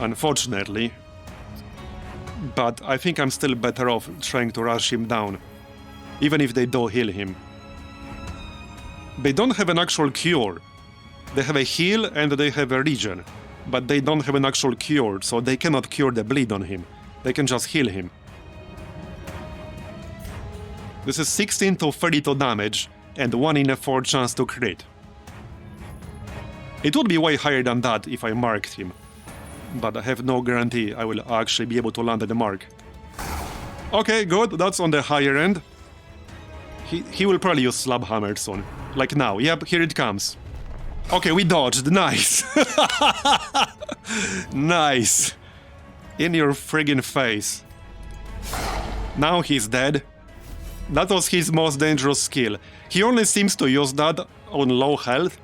unfortunately. But I think I'm still better off trying to rush him down, even if they do heal him. They don't have an actual cure. They have a heal and they have a regen, but they don't have an actual cure, so they cannot cure the bleed on him. They can just heal him. This is 16 to 32 damage and 1 in a 4 chance to crit. It would be way higher than that if I marked him, but I have no guarantee I will actually be able to land at the mark. Okay, good, that's on the higher end. He will probably use Slab Hammer soon. Like now, yep, here it comes. Okay, we dodged, nice. Nice. In your friggin' face. Now he's dead. That was his most dangerous skill. He only seems to use that on low health.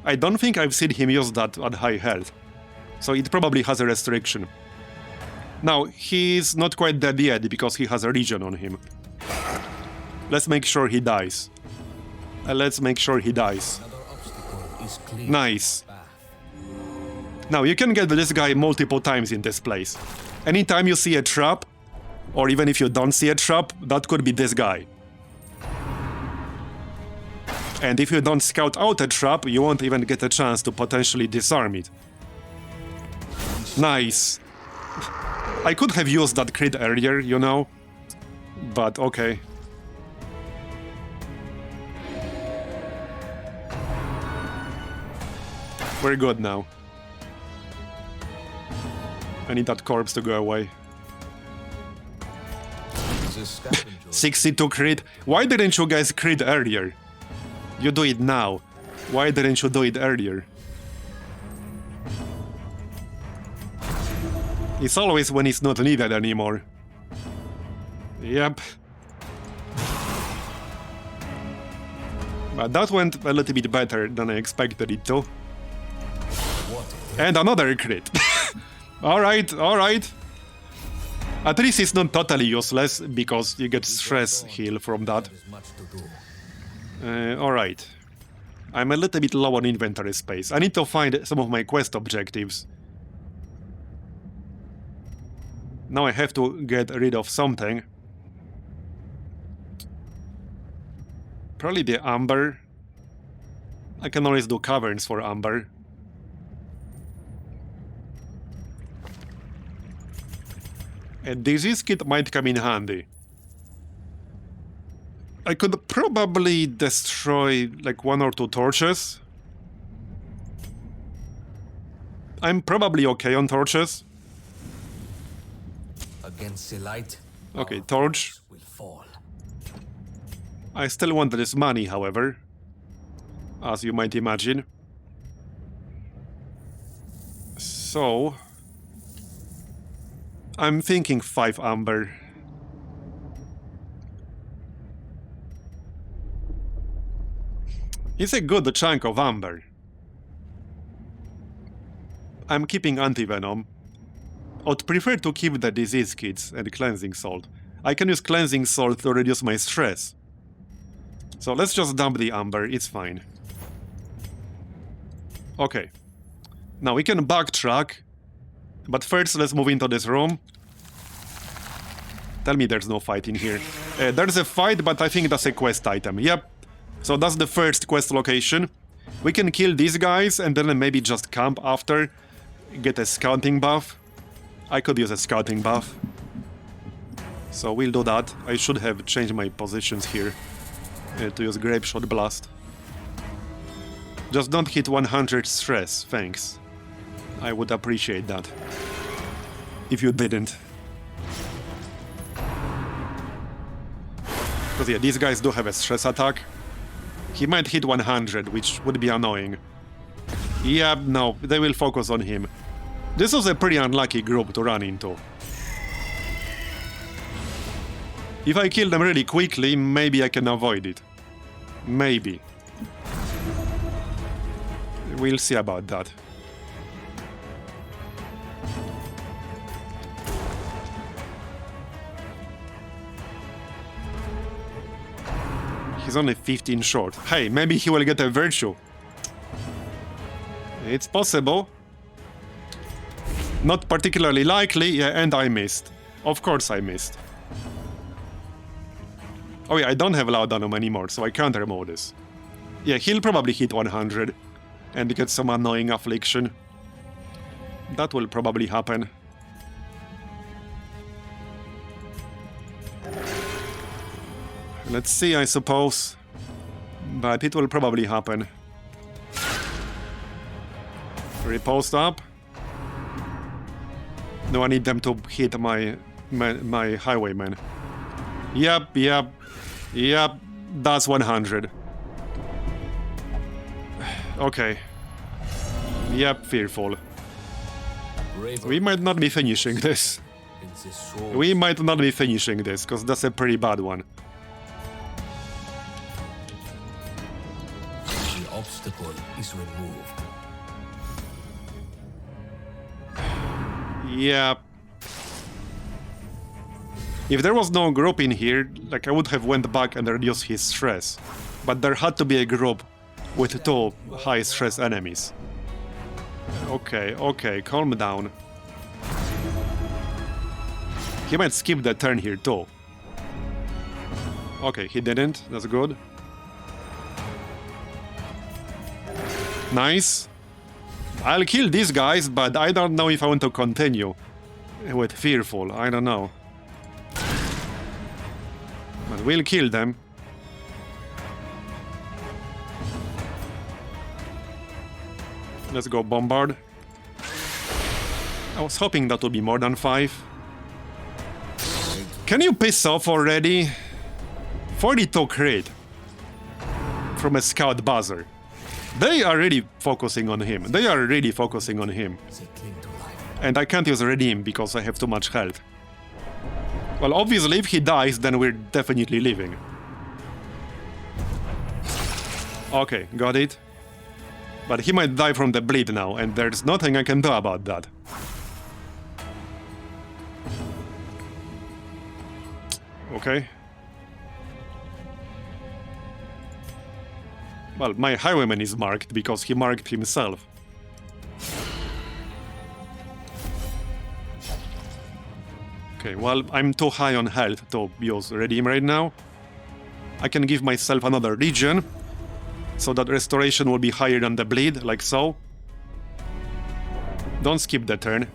I don't think I've seen him use that at high health. So it probably has a restriction. Now, he's not quite dead yet because he has a regen on him. Let's make sure he dies. Let's make sure he dies. Nice. Now, you can get this guy multiple times in this place. Anytime you see a trap, or even if you don't see a trap, that could be this guy. And if you don't scout out a trap, you won't even get a chance to potentially disarm it. Nice. I could have used that crit earlier, you know, but okay. We're good now. I need that corpse to go away. 62 crit. Why didn't you guys crit earlier? You do it now. Why didn't you do it earlier? It's always when it's not needed anymore. Yep. But that went a little bit better than I expected it to. And another crit. Alright, alright. At least it's not totally useless, because you get stress heal from that. There's much to do. Alright. I'm a little bit low on inventory space. I need to find some of my quest objectives. Now I have to get rid of something. Probably the amber. I can always do caverns for amber. A disease kit might come in handy. I could probably destroy like 1 or 2 torches. I'm probably okay on torches. Against the light, Okay, our torch. foes will fall. I still want this money, however, as you might imagine. So, I'm thinking 5 amber. It's a good chunk of amber. I'm keeping anti-venom. I'd prefer to keep the disease kits and cleansing salt. I can use cleansing salt to reduce my stress. So let's just dump the amber, it's fine. Okay. Now we can backtrack. But first let's move into this room. Tell me there's no fight in here. There's a fight, but I think that's a quest item. Yep. So that's the first quest location. We can kill these guys and then maybe just camp after. Get a scouting buff. I could use a scouting buff. So we'll do that. I should have changed my positions here to use Grape Shot Blast. Just don't hit 100 stress, thanks. I would appreciate that. If you didn't. Because yeah, these guys do have a stress attack. He might hit 100, which would be annoying. Yeah, no, they will focus on him. This was a pretty unlucky group to run into. If I kill them really quickly, maybe I can avoid it. Maybe. We'll see about that. He's only 15 short. Hey, maybe he will get a virtue. It's possible. Not particularly likely, yeah, and I missed. Of course I missed. Oh yeah, I don't have Laudanum anymore, so I can't remove this. Yeah, he'll probably hit 100 and get some annoying affliction. That will probably happen. Let's see, I suppose. But it will probably happen. Riposte up. No, I need them to hit my highwayman. Yep. That's 100. Okay. Yep, fearful. We might not be finishing this. We might not be finishing this, because that's a pretty bad one. The obstacle is removed. Yeah. If there was no group in here, like I would have went back and reduced his stress. But there had to be a group with 2 high stress enemies. Okay, calm down. He might skip the turn here too. Okay, he didn't, that's good. Nice. I'll kill these guys, but I don't know if I want to continue with Fearful. I don't know. But we'll kill them. Let's go bombard. I was hoping that would be more than 5. Can you piss off already? 42 crit from a scout buzzer. They are really focusing on him. They cling to life. And I can't use redeem because I have too much health. Well, obviously if he dies, then we're definitely leaving. Okay, got it. But he might die from the bleed now, and there's nothing I can do about that. Okay. Well, my highwayman is marked because he marked himself. Okay, well, I'm too high on health to use Redeem right now. I can give myself another region, so that restoration will be higher than the bleed, like so. Don't skip the turn.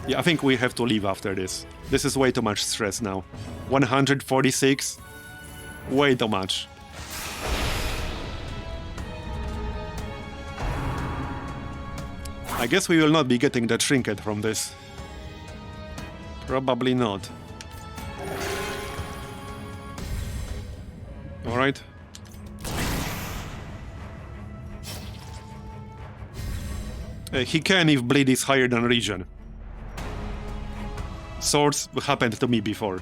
Yeah, I think we have to leave after this. This is way too much stress now. 146. Way too much. I guess we will not be getting the trinket from this. Probably not. Alright. He can if bleed is higher than region. Swords happened to me before.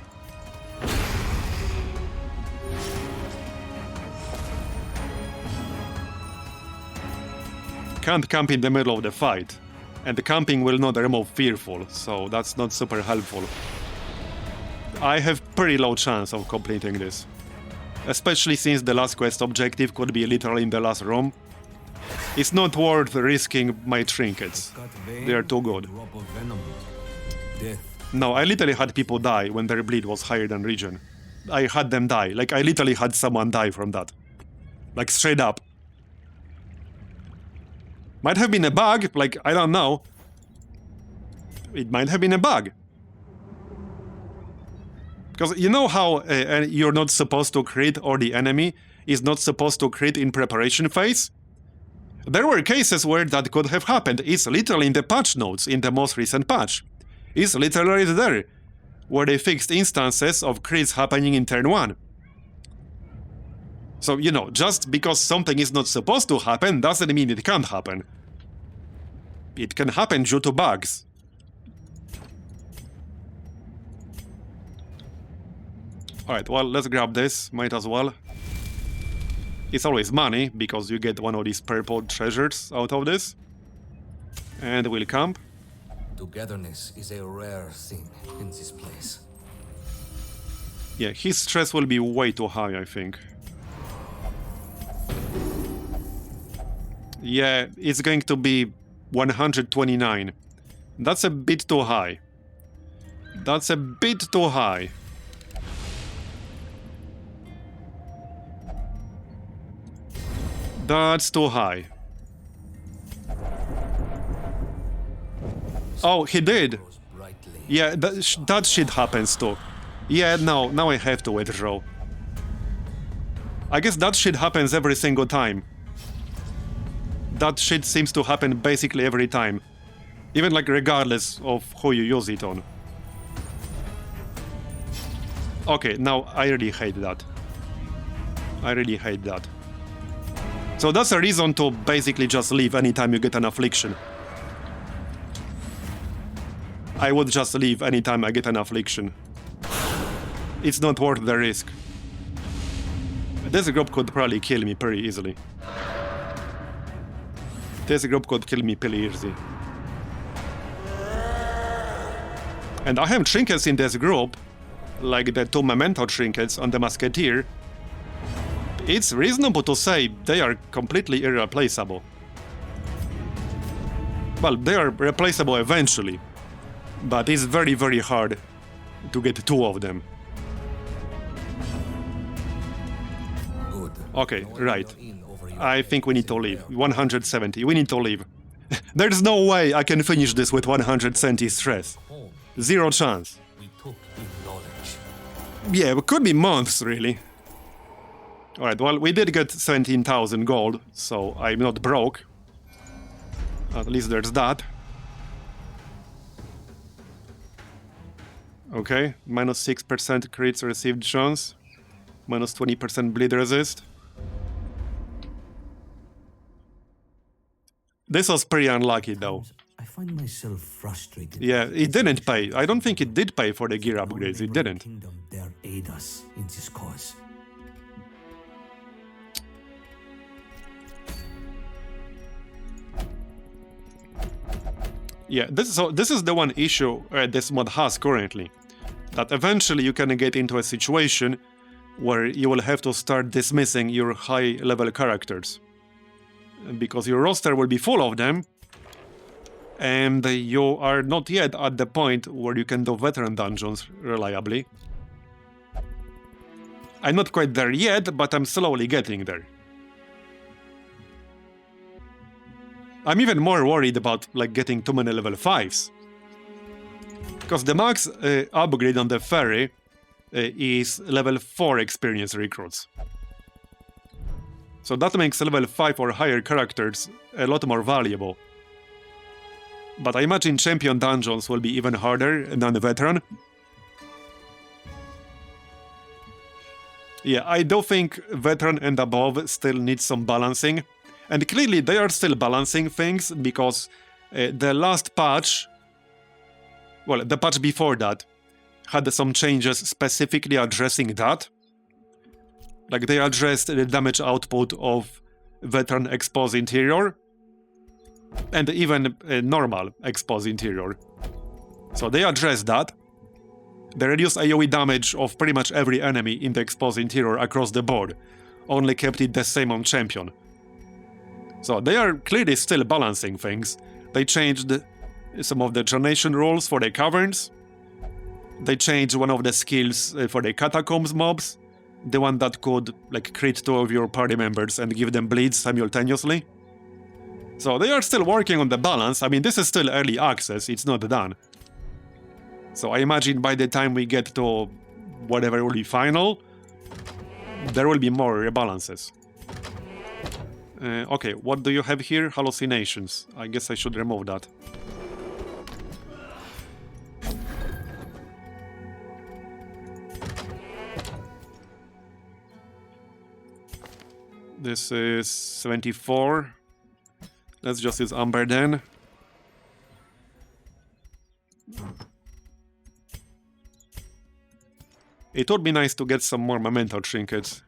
Can't camp in the middle of the fight. And the camping will not remove Fearful, so that's not super helpful. I have pretty low chance of completing this. Especially since the last quest objective could be literally in the last room. It's not worth risking my trinkets. They are too good. No, I literally had people die when their bleed was higher than region. I had them die. Like, I literally had someone die from that. Like, straight up. Might have been a bug, like, I don't know. It might have been a bug. Because you know how you're not supposed to crit, or the enemy is not supposed to crit in preparation phase? There were cases where that could have happened. It's literally in the patch notes, in the most recent patch. It's literally there, where they fixed instances of crits happening in turn 1. So, you know, just because something is not supposed to happen doesn't mean it can't happen. It can happen due to bugs. Alright, well, let's grab this, might as well. It's always money, because you get one of these purple treasures out of this. And we'll camp. Togetherness is a rare thing in this place. Yeah, his stress will be way too high, I think. Yeah, it's going to be 129. That's a bit too high. That's a bit too high. That's too high. Oh, he did. Yeah, that shit happens too. Yeah, no, now I have to withdraw. I guess that shit happens every single time. That shit seems to happen basically every time. Even like regardless of who you use it on. Okay, now I really hate that. I really hate that. So that's a reason to basically just leave anytime you get an affliction. I would just leave anytime I get an affliction. It's not worth the risk. This group could probably kill me pretty easily. This group could kill me pretty easy. And I have trinkets in this group, like the 2 memento trinkets on the musketeer. It's reasonable to say they are completely irreplaceable. Well, they are replaceable eventually, but it's very, very hard to get 2 of them. Good. Okay, right. I think we need to leave. 170, we need to leave. There's no way I can finish this with 170 stress. Zero chance. We took in knowledge. Yeah, it could be months, really. Alright, well, we did get 17,000 gold, so I'm not broke. At least there's that. Okay, minus 6% crits received chance. Minus 20% bleed resist. This was pretty unlucky, though. I find myself frustrated. Yeah, it didn't pay. I don't think it did pay for the gear upgrades. It didn't. Kingdom dare aid us in this cause. Yeah, this is the one issue this mod has currently. that eventually you can get into a situation where you will have to start dismissing your high-level characters. Because your roster will be full of them, and you are not yet at the point where you can do veteran dungeons reliably. I'm not quite there yet, but I'm slowly getting there. I'm even more worried about like getting too many level 5s. Because the max upgrade on the ferry is level 4 experience recruits. So that makes level 5 or higher characters a lot more valuable. But I imagine champion dungeons will be even harder than the veteran. Yeah, I do think veteran and above still need some balancing. And clearly they are still balancing things because the last patch, well, the patch before that, had some changes specifically addressing that. Like they addressed the damage output of veteran exposed interior and even normal exposed interior. So they addressed that. They reduced AoE damage of pretty much every enemy in the exposed interior across the board, only kept it the same on champion. So they are clearly still balancing things. They changed some of the donation rules for the Caverns. They changed one of the skills for the Catacombs mobs, the one that could like crit 2 of your party members and give them bleeds simultaneously. So they are still working on the balance. I mean, this is still early access, it's not done. So I imagine by the time we get to whatever will be final, there will be more rebalances. Okay, what do you have here? Hallucinations. I guess I should remove that. This is 74. Let's just use Amber then. It would be nice to get some more memento trinkets,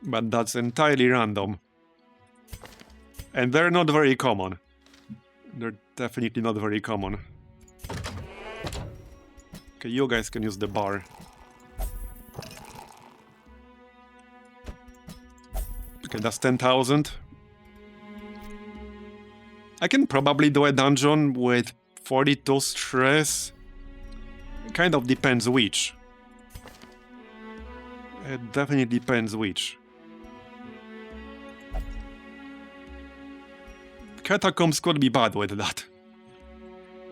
but that's entirely random. And they're not very common. They're definitely not very common. Okay, you guys can use the bar. Okay, that's 10,000. I can probably do a dungeon with 42 stress. It kind of depends which. It definitely depends which. Catacombs could be bad with that.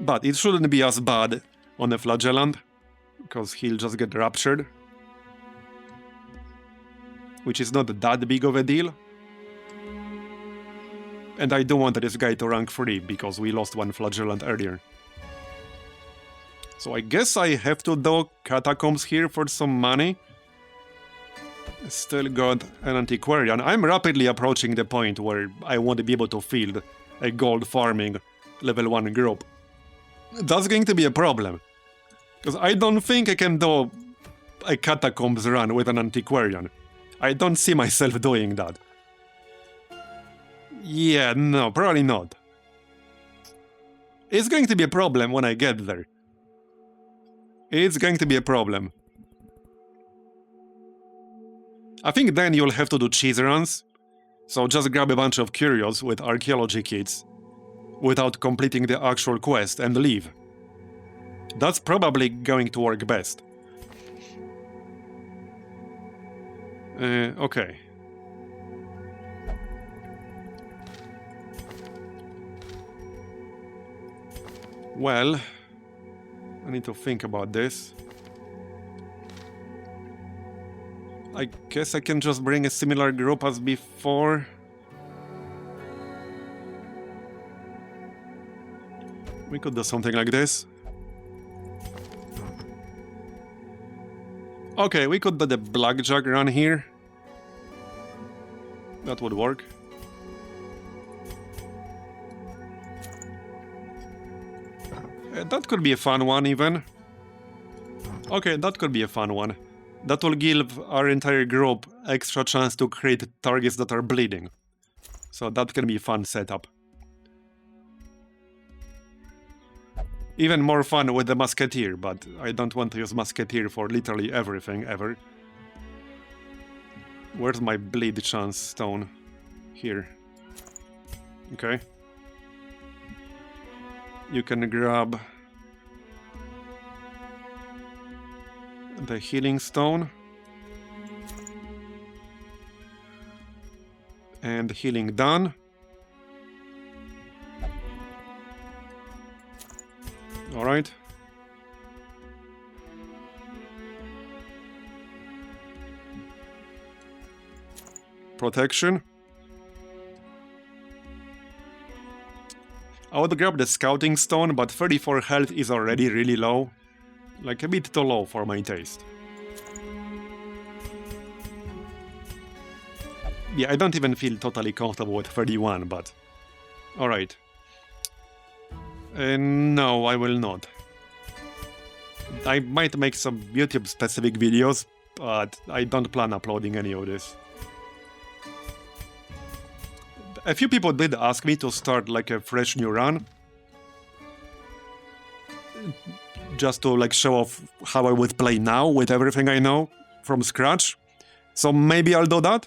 But it shouldn't be as bad on a Flagellant, because he'll just get raptured. Which is not that big of a deal. And I do want this guy to rank 3, because we lost one Flagellant earlier. So I guess I have to do Catacombs here for some money. Still got an Antiquarian. I'm rapidly approaching the point where I won't be able to field a gold farming level 1 group. That's going to be a problem. Because I don't think I can do a Catacombs run with an Antiquarian. I don't see myself doing that. Yeah, no, probably not. It's going to be a problem when I get there. It's going to be a problem. I think then you'll have to do cheese runs. So just grab a bunch of curios with archaeology kits without completing the actual quest and leave. That's probably going to work best. Okay. Well, I need to think about this. I guess I can just bring a similar group as before. We could do something like this. Okay, we could do the blackjack run here. That would work. That could be a fun one even. Okay, that could be a fun one. That will give our entire group extra chance to create targets that are bleeding. So that can be a fun setup. Even more fun with the Musketeer, but I don't want to use Musketeer for literally everything, ever. Where's my Bleed Chance stone? Here. Okay. You can grab the Healing Stone. And healing done. All right. Protection. I would grab the Scouting Stone, but 34 health is already really low. Like a bit too low for my taste. Yeah, I don't even feel totally comfortable with 31, but... Alright. No, I will not. I might make some YouTube-specific videos, but I don't plan uploading any of this. A few people did ask me to start like a fresh new run. Just to like show off how I would play now with everything I know from scratch. So maybe I'll do that.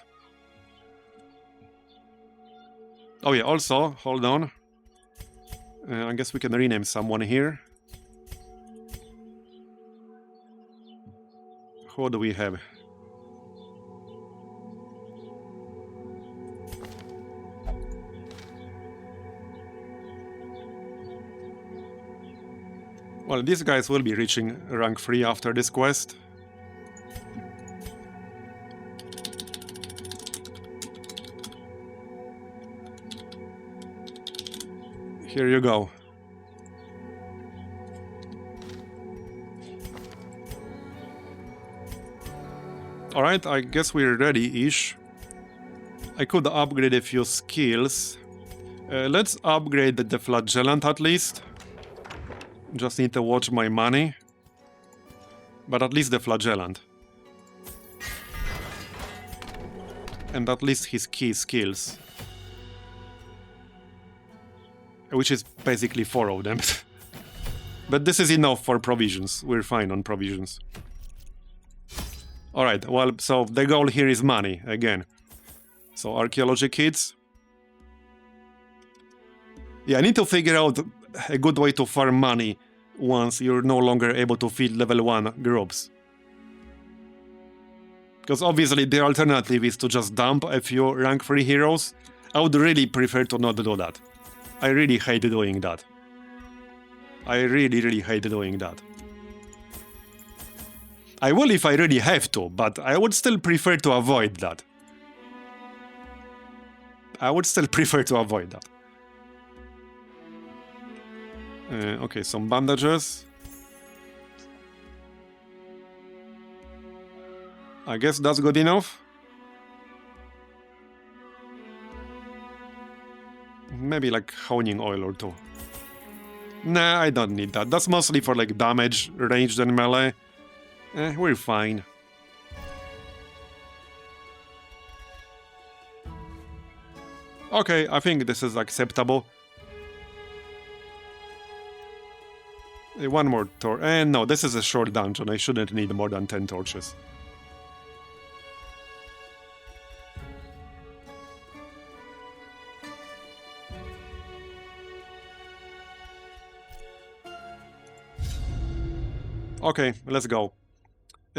Oh yeah, also, hold on. I guess we can rename someone here. Who do we have? Well, these guys will be reaching rank 3 after this quest. Here you go. Alright, I guess we're ready-ish. I could upgrade a few skills. Let's upgrade the Flagellant at least. Just need to watch my money. But at least the Flagellant. And at least his key skills. Which is basically 4 of them. But this is enough for provisions. We're fine on provisions. Alright, well, so the goal here is money, again. So, archaeology kits. Yeah, I need to figure out a good way to farm money once you're no longer able to feed level 1 groups. Because obviously the alternative is to just dump a few rank 3 heroes. I would really prefer to not do that. I really hate doing that. I really hate doing that. I will if I really have to, but I would still prefer to avoid that. I would still prefer to avoid that. Okay, some bandages. I guess that's good enough. Maybe like honing oil or 2. Nah, I don't need that. That's mostly for like damage, ranged and melee. We're fine. Okay, I think this is acceptable. One more torch. No, this is a short dungeon. I shouldn't need more than 10 torches. Okay, let's go.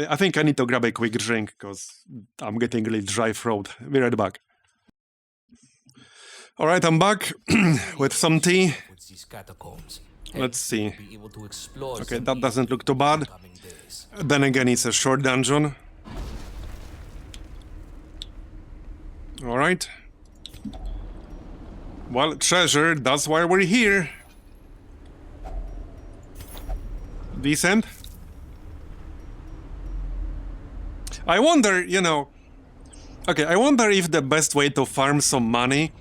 I think I need to grab a quick drink, because I'm getting a little dry throat. Be right back. Alright, I'm back with some tea. Let's see. Okay, that doesn't look too bad. Then again, it's a short dungeon. Alright. Well, treasure, that's why we're here. Decent. I wonder, you know... Okay, I wonder if the best way to farm some money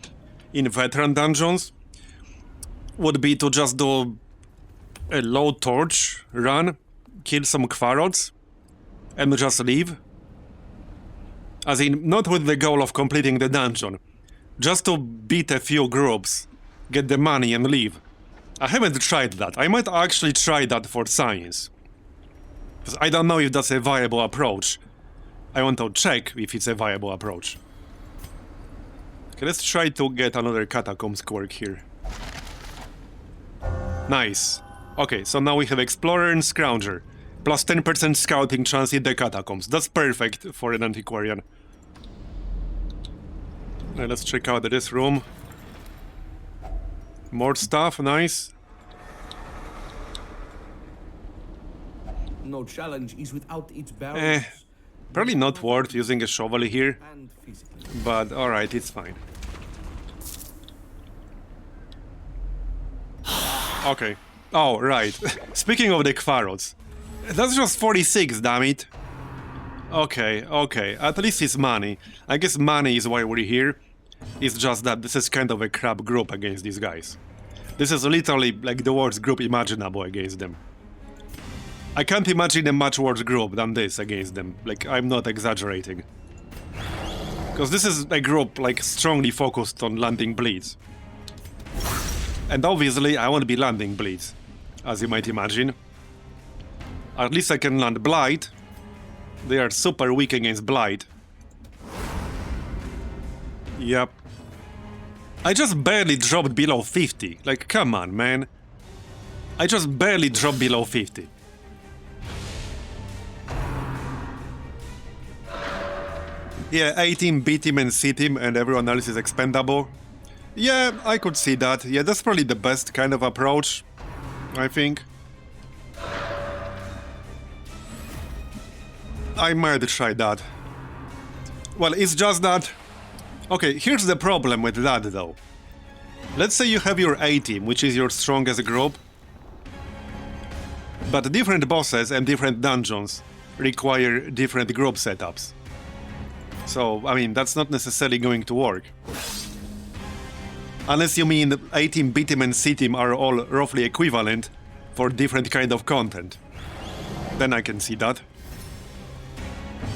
in veteran dungeons would be to just do a low torch run, kill some Kvarots, and just leave. As in, not with the goal of completing the dungeon. Just to beat a few groups, get the money and leave. I haven't tried that. I might actually try that for science. Because I don't know if that's a viable approach. I want to check if it's a viable approach. Okay, let's try to get another Catacombs quirk here. Nice. Okay, so now we have Explorer and Scrounger. Plus 10% scouting chance in the Catacombs. That's perfect for an antiquarian. Now let's check out this room. More stuff, nice. No challenge is without its barriers. Probably not worth using a shovel here. And physically. But alright, it's fine. Okay. Oh, right. Speaking of the Caverns. That's just 46, damn it. Okay, okay. At least it's money. I guess money is why we're here. It's just that this is kind of a crap group against these guys. This is literally like the worst group imaginable against them. I can't imagine a much worse group than this against them. Like, I'm not exaggerating. Because this is a group, like, strongly focused on landing bleeds. And obviously, I won't be landing bleeds, as you might imagine. At least I can land Blight. They are super weak against Blight. Yep. I just barely dropped below 50. Like, come on, man. I just barely dropped below 50. Yeah, A-team, B-team and C-team and everyone else is expendable. Yeah, I could see that. Yeah, that's probably the best kind of approach, I think. I might try that. Well, it's just that... Okay, here's the problem with that, though. Let's say you have your A-team, which is your strongest group. But different bosses and different dungeons require different group setups. So, I mean, that's not necessarily going to work. Unless you mean A-team, B-team and C-team are all roughly equivalent for different kind of content. Then I can see that.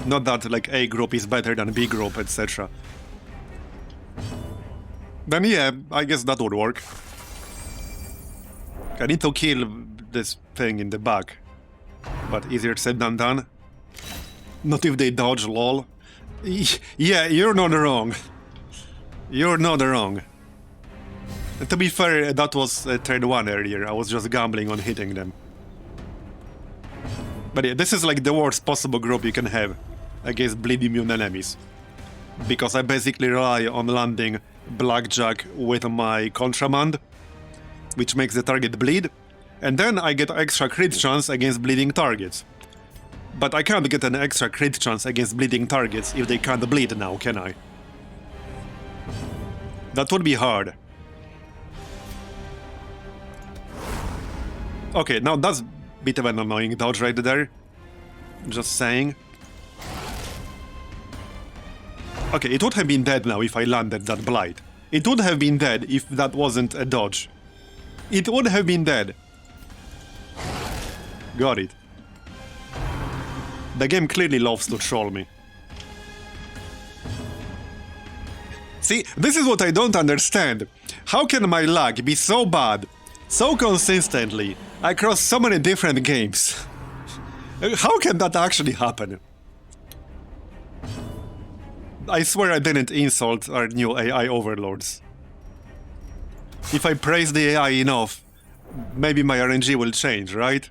Not that, like, A group is better than B group, etc. Then yeah, I guess that would work. I need to kill this thing in the back. But easier said than done. Not if they dodge, lol. Yeah, you're not wrong. You're not wrong. And to be fair, that was turn 1 earlier. I was just gambling on hitting them. But yeah, this is like the worst possible group you can have against bleed immune enemies. Because I basically rely on landing Blackjack with my Contraband, which makes the target bleed, and then I get extra crit chance against bleeding targets. But I can't get an extra crit chance against bleeding targets if they can't bleed now, can I? That would be hard. Okay, now that's a bit of an annoying dodge right there. Just saying. Okay, it would have been dead now if I landed that Blight. It would have been dead if that wasn't a dodge. It would have been dead. Got it. The game clearly loves to troll me. See, this is what I don't understand. How can my lag be so bad, so consistently, across so many different games? How can that actually happen? I swear I didn't insult our new AI overlords. If I praise the AI enough, maybe my RNG will change, right?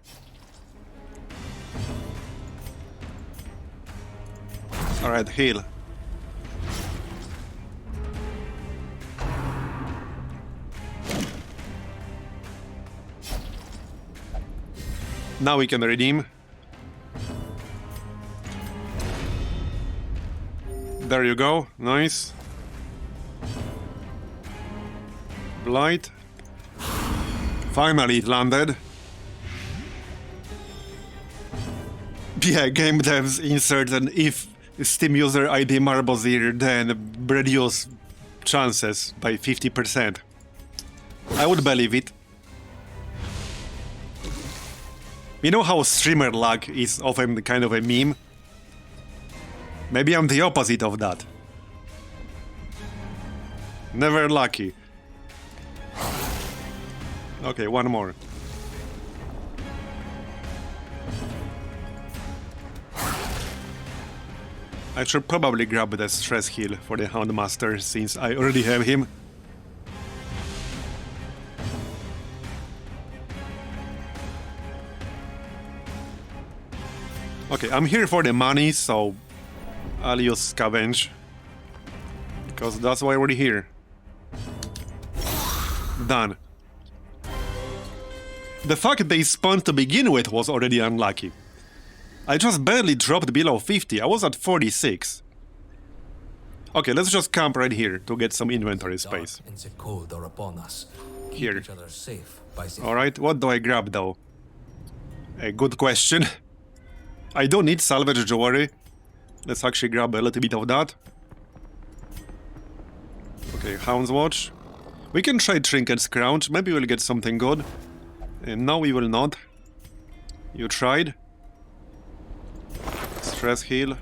Alright, heal. Now we can redeem. There you go, nice. Blight. Finally it landed. Yeah, game devs insert an if Steam user ID Marbozir, then reduce chances by 50%. I would believe it. You know how streamer lag is often kind of a meme? Maybe I'm the opposite of that. Never lucky. Okay, one more. I should probably grab the stress heal for the Houndmaster since I already have him. Okay, I'm here for the money, so I'll use Scavenge. Because that's why we're here. Done. The fact they spawned to begin with was already unlucky. I just barely dropped below 50, I was at 46. Okay, let's just camp right here to get some inventory space. Dark and the cold are upon us. Keep Here. each other safe by the Alright, what do I grab though? A good question. I don't need salvage jewelry. Let's actually grab a little bit of that. Okay, Hound's Watch. We can try Trinket's Crouch, maybe we'll get something good. And no, we will not. You tried. Stress heal.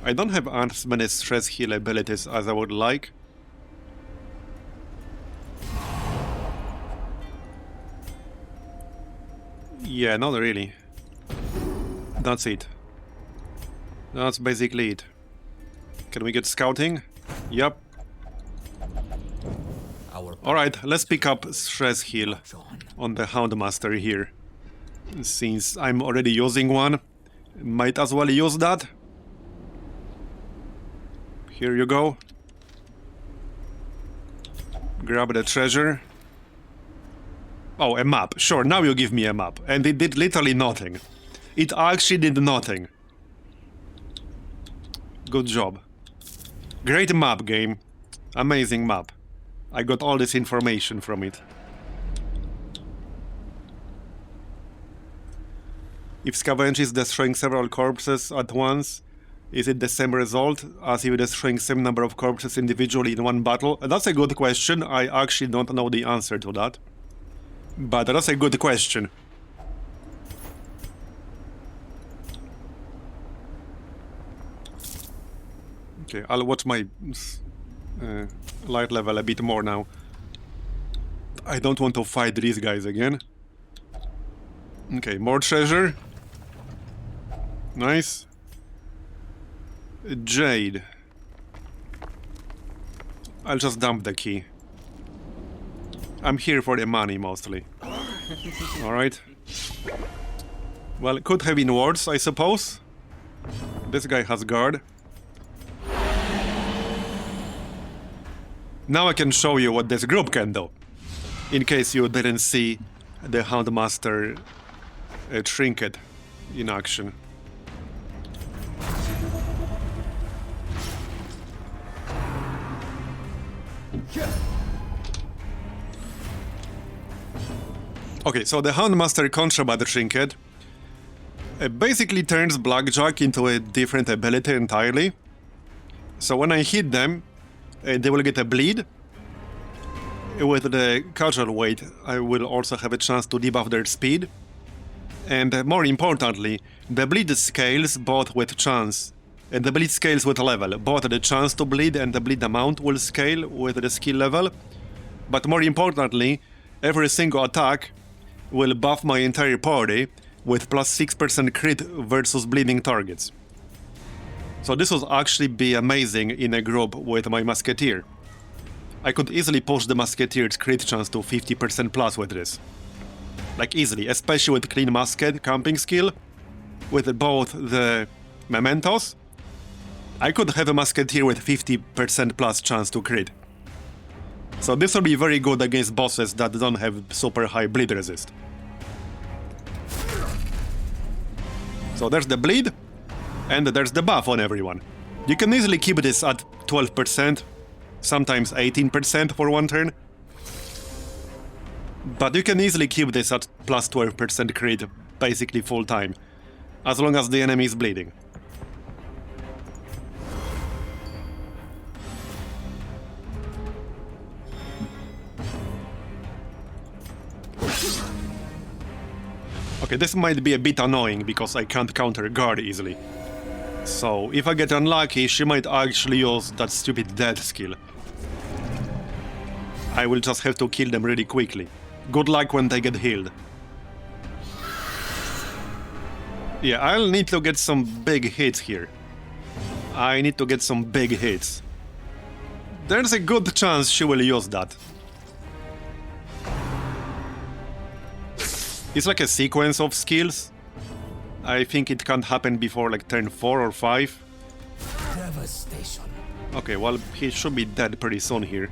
I don't have as many stress heal abilities as I would like. Yeah, not really. That's it. That's basically it. Can we get scouting? Yep. Alright, let's pick up stress heal on the Houndmaster here. Since I'm already using one, might as well use that. Here you go. Grab the treasure. Oh, a map. Sure, now you give me a map. And it did literally nothing. It actually did nothing. Good job. Great map, game. Amazing map. I got all this information from it. If Scavenge is destroying several corpses at once, is it the same result as if destroying same number of corpses individually in one battle? That's a good question. I actually don't know the answer to that. But that's a good question. Okay, I'll watch my light level a bit more now. I don't want to fight these guys again. Okay, more treasure. Nice. Jade. I'll just dump the key. I'm here for the money mostly. Alright. Well, it could have been worse, I suppose. This guy has guard. Now I can show you what this group can do. In case you didn't see the Houndmaster trinket in action. Okay, so the Houndmaster Contraband trinket basically turns Blackjack into a different ability entirely. So when I hit them, they will get a bleed. With the casual weight, I will also have a chance to debuff their speed. And more importantly, the bleed scales both with chance. And the bleed scales with level. Both the chance to bleed and the bleed amount will scale with the skill level. But more importantly, every single attack will buff my entire party with plus 6% crit versus bleeding targets. So this will actually be amazing in a group with my Musketeer. I could easily push the Musketeer's crit chance to 50% plus with this. Like easily, especially with Clean Musket camping skill. With both the Mementos, I could have a Musketeer with 50% plus chance to crit. So this will be very good against bosses that don't have super high bleed resist. So there's the bleed, and there's the buff on everyone. You can easily keep this at 12%, sometimes 18% for one turn. But you can easily keep this at plus 12% crit basically full time, as long as the enemy is bleeding. Okay, this might be a bit annoying because I can't counter guard easily. So, if I get unlucky, she might actually use that stupid death skill. I will just have to kill them really quickly. Good luck when they get healed. Yeah, I'll need to get some big hits here. I need to get some big hits. There's a good chance she will use that. It's like a sequence of skills. I think it can't happen before like turn 4 or 5. Devastation. Okay, well, he should be dead pretty soon here.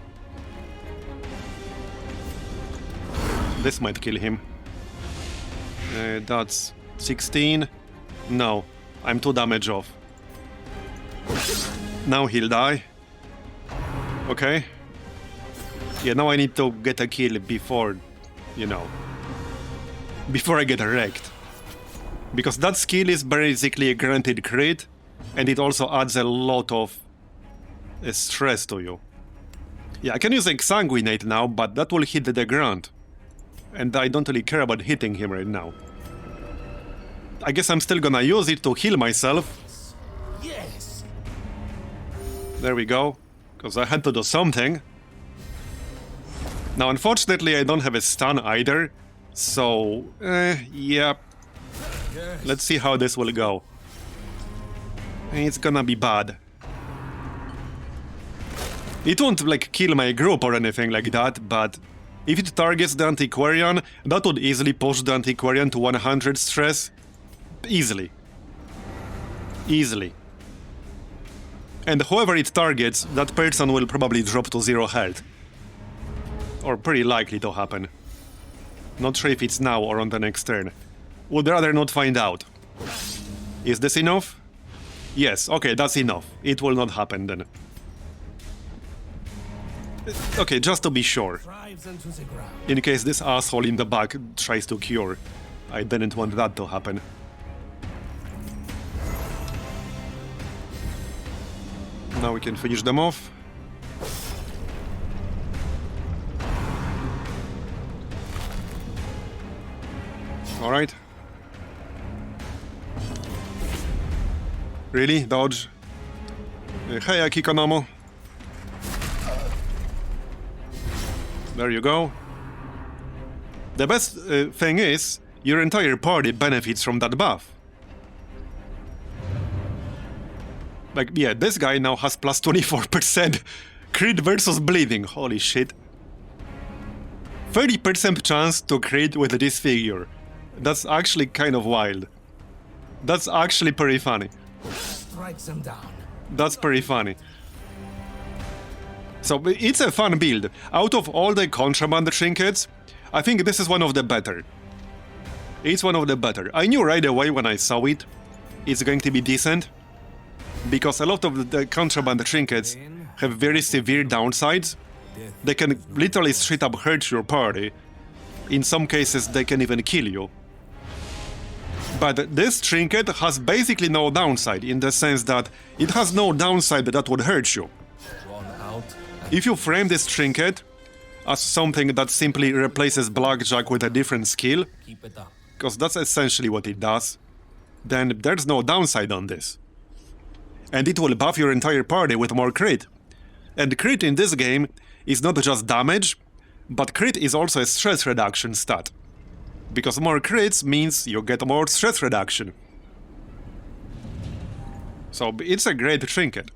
This might kill him. That's 16. No, I'm 2 damage off. Now he'll die. Okay. Yeah, now I need to get a kill before, you know, before I get wrecked. Because that skill is basically a guaranteed crit, and it also adds a lot of stress to you. Yeah, I can use Exsanguinate now, but that will hit the ground. And I don't really care about hitting him right now. I guess I'm still gonna use it to heal myself. Yes. There we go. Because I had to do something. Now, unfortunately, I don't have a stun either. So, yeah. Let's see how this will go. It's gonna be bad. It won't, like, kill my group or anything like that, but if it targets the Antiquarian, that would easily push the Antiquarian to 100 stress. Easily. Easily. And whoever it targets, that person will probably drop to 0 health. Or pretty likely to happen. Not sure if it's now or on the next turn. Would rather not find out. Is this enough? Yes, okay, that's enough. It will not happen then. Okay, just to be sure. In case this asshole in the back tries to cure. I didn't want that to happen. Now we can finish them off. Alright. Really? Dodge? Hey, Akikonomo. There you go. The best thing is, your entire party benefits from that buff. Like, yeah, this guy now has plus 24% crit versus bleeding. Holy shit. 30% chance to crit with this figure. That's actually kind of wild. That's actually pretty funny. Strikes him down. That's pretty funny. So, it's a fun build. Out of all the contraband trinkets, I think this is one of the better. It's one of the better. I knew right away when I saw it, it's going to be decent. Because a lot of the contraband trinkets have very severe downsides. They can literally straight up hurt your party. In some cases, they can even kill you. But this trinket has basically no downside, in the sense that it has no downside that would hurt you. If you frame this trinket as something that simply replaces Blackjack with a different skill, because that's essentially what it does, then there's no downside on this. And it will buff your entire party with more crit. And crit in this game is not just damage, but crit is also a stress reduction stat. Because more crits means you get more stress reduction. So it's a great trinket.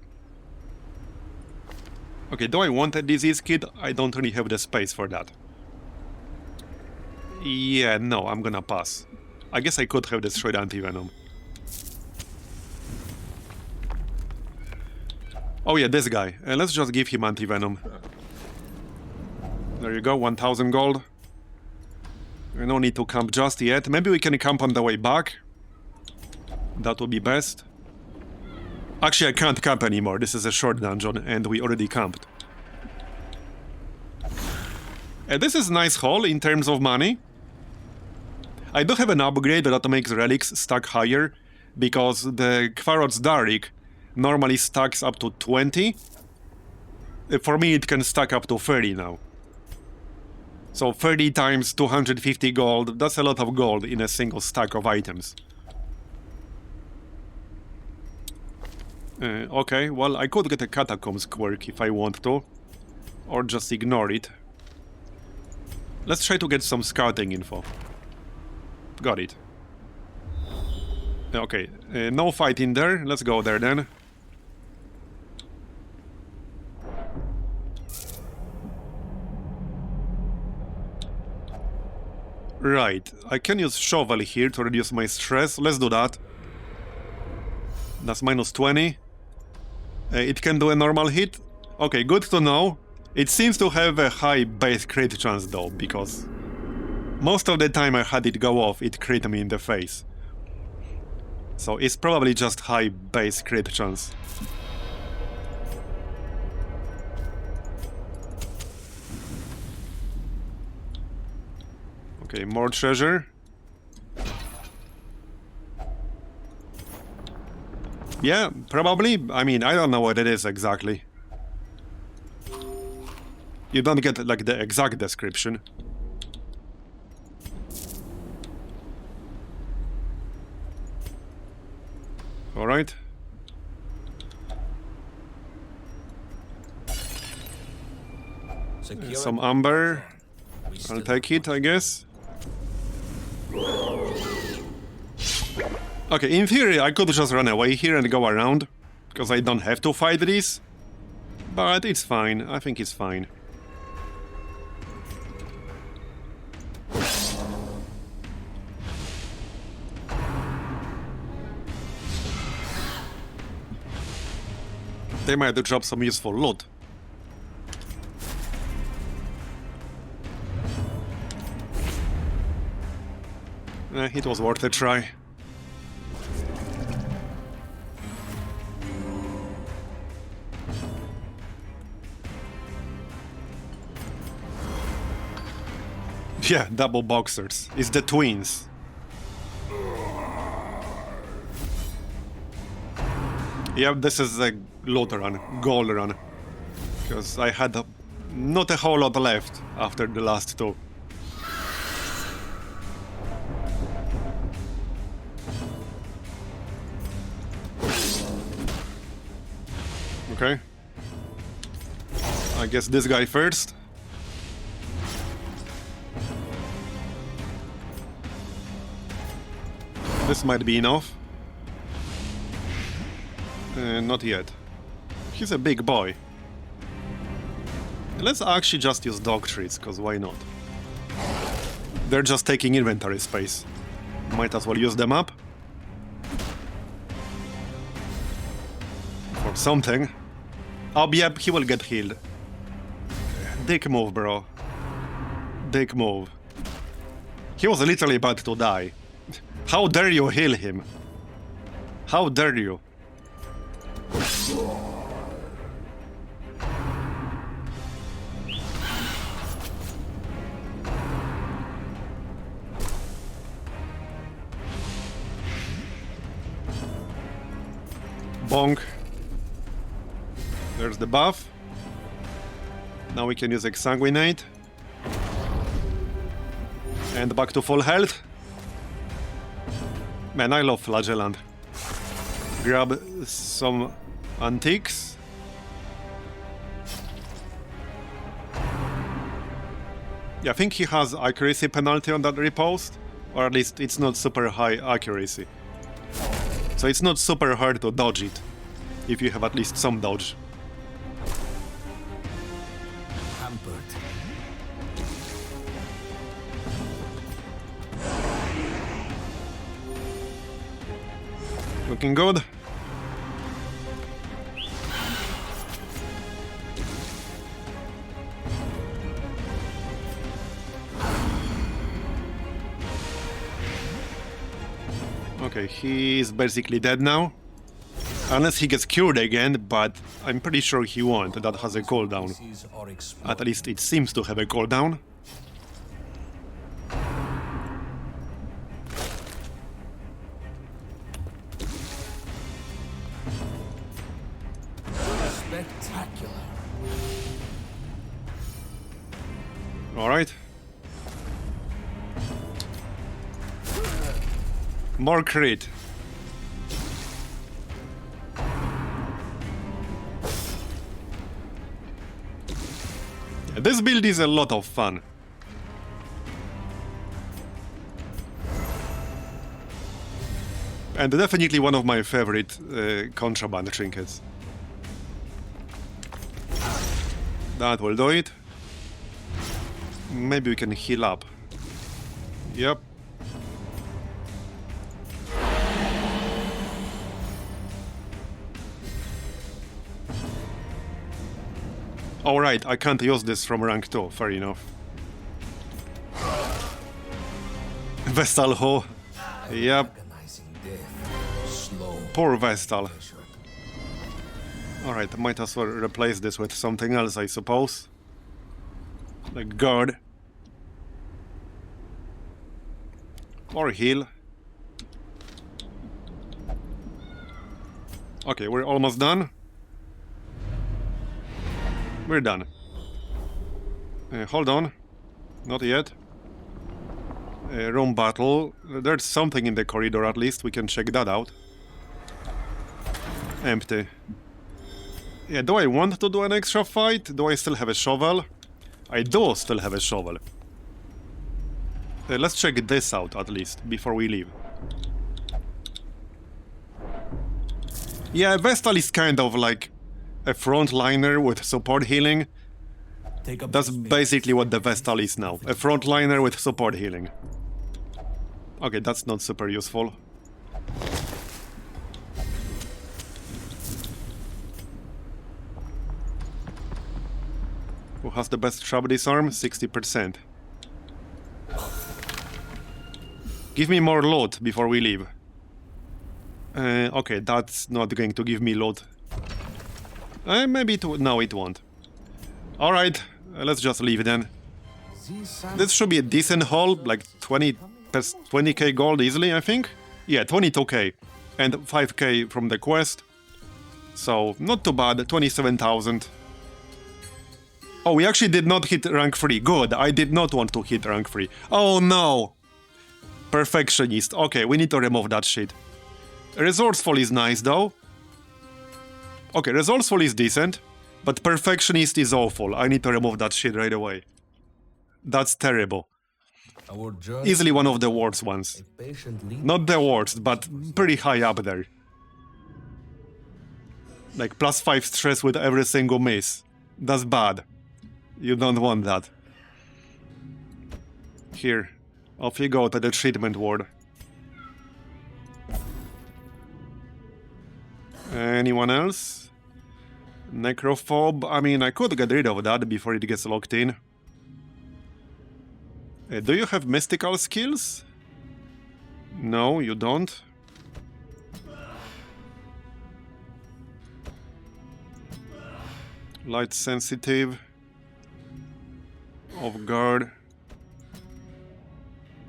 Okay, do I want a disease kit? I don't really have the space for that. Yeah, no, I'm gonna pass. I guess I could have destroyed anti-venom. Oh yeah, this guy. Let's just give him anti-venom. There you go, 1000 gold. No need to camp just yet. Maybe we can camp on the way back. That would be best. Actually, I can't camp anymore. This is a short dungeon, and we already camped. This is a nice haul in terms of money. I do have an upgrade that makes relics stack higher, because the Kvarod's Darik normally stacks up to 20. For me, it can stack up to 30 now. So 30 times 250 gold, that's a lot of gold in a single stack of items. Okay, well, I could get a Catacombs quirk if I want to. Or just ignore it. Let's try to get some scouting info. Got it. Okay, no fight in there. Let's go there then. Right, I can use shovel here to reduce my stress. Let's do that. That's minus 20. It can do a normal hit. Okay, good to know. It seems to have a high base crit chance though, because most of the time I had it go off, it crit me in the face. So it's probably just high base crit chance. Okay, more treasure. Yeah, probably. I mean, I don't know what it is exactly. You don't get, like, the exact description. Alright. Some amber. I'll take it, I guess. Okay, in theory, I could just run away here and go around, because I don't have to fight these. But it's fine. I think it's fine. They might drop some useful loot. It was worth a try. Yeah, double boxers. It's the twins. Yeah, this is a loot run, gold run. Because I had not a whole lot left after the last two. Okay. I guess this guy first. This might be enough. Not yet. He's a big boy. Let's actually just use dog treats, because why not? They're just taking inventory space. Might as well use them up. For something. Oh, yep, he will get healed. Dick move, bro. Dick move. He was literally about to die. How dare you heal him? How dare you? Bonk. There's the buff. Now we can use Exsanguinate. And back to full health. Man, I love Flagellant. Grab some antiques. Yeah, I think he has accuracy penalty on that riposte. Or at least it's not super high accuracy. So it's not super hard to dodge it, if you have at least some dodge. Hampered. Looking good. Okay, he's basically dead now. Unless he gets cured again, but I'm pretty sure he won't. That has a cooldown. At least it seems to have a cooldown. Spectacular. Alright. More crit. Yeah, this build is a lot of fun. And definitely one of my favorite contraband trinkets. That will do it. Maybe we can heal up. Yep. Alright, I can't use this from rank 2, fair enough. Vestal Ho. Yep. Poor Vestal. Alright, might as well replace this with something else, I suppose. Like guard. Or heal. Okay, we're almost done. We're done. Hold on. Not yet. Room battle. There's something in the corridor at least. We can check that out. Empty. Yeah, do I want to do an extra fight? Do I still have a shovel? I do still have a shovel. Let's check this out at least before we leave. Yeah, Vestal is kind of like a frontliner with support healing. That's basically what the Vestal is now. A frontliner with support healing. Okay, that's not super useful. Who has the best trap disarm? 60%. Give me more loot before we leave. Okay, that's not going to give me loot. Maybe no, it won't. Alright, let's just leave then. This should be a decent haul, like 20k gold easily, I think. Yeah, 22k. And 5k from the quest. So, not too bad, 27,000. Oh, we actually did not hit rank 3. Good, I did not want to hit rank 3. Oh no! Perfectionist. Okay, we need to remove that shit. Resourceful is nice though. Okay, resourceful is decent. But perfectionist is awful. I need to remove that shit right away. That's terrible. Easily one of the worst ones. Not the worst, but pretty high up there. Like +5 stress with every single miss. That's bad. You don't want that. Here. Off you go to the treatment ward. Anyone else? Necrophobe? I mean, I could get rid of that before it gets locked in. Do you have mystical skills? No, you don't. Light sensitive. Off guard.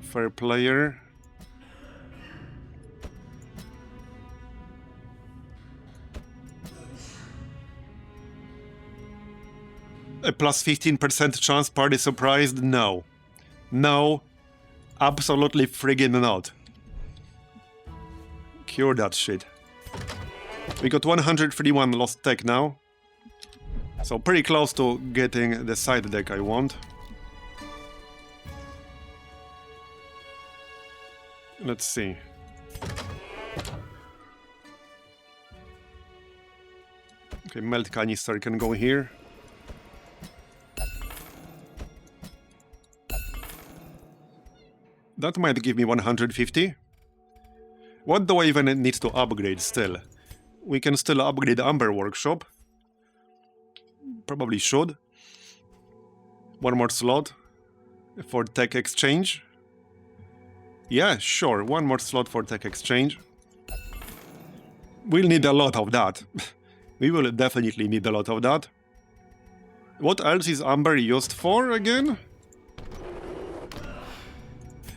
Fair player. A +15% chance party surprised? No. No. Absolutely friggin' not. Cure that shit. We got 131 lost tech now. So pretty close to getting the side deck I want. Let's see. Okay, melt canister can go here. That might give me 150. What do I even need to upgrade still? We can still upgrade Amber Workshop. Probably should. One more slot for tech exchange. Yeah, sure, one more slot for tech exchange. We'll need a lot of that. We will definitely need a lot of that. What else is Amber used for again?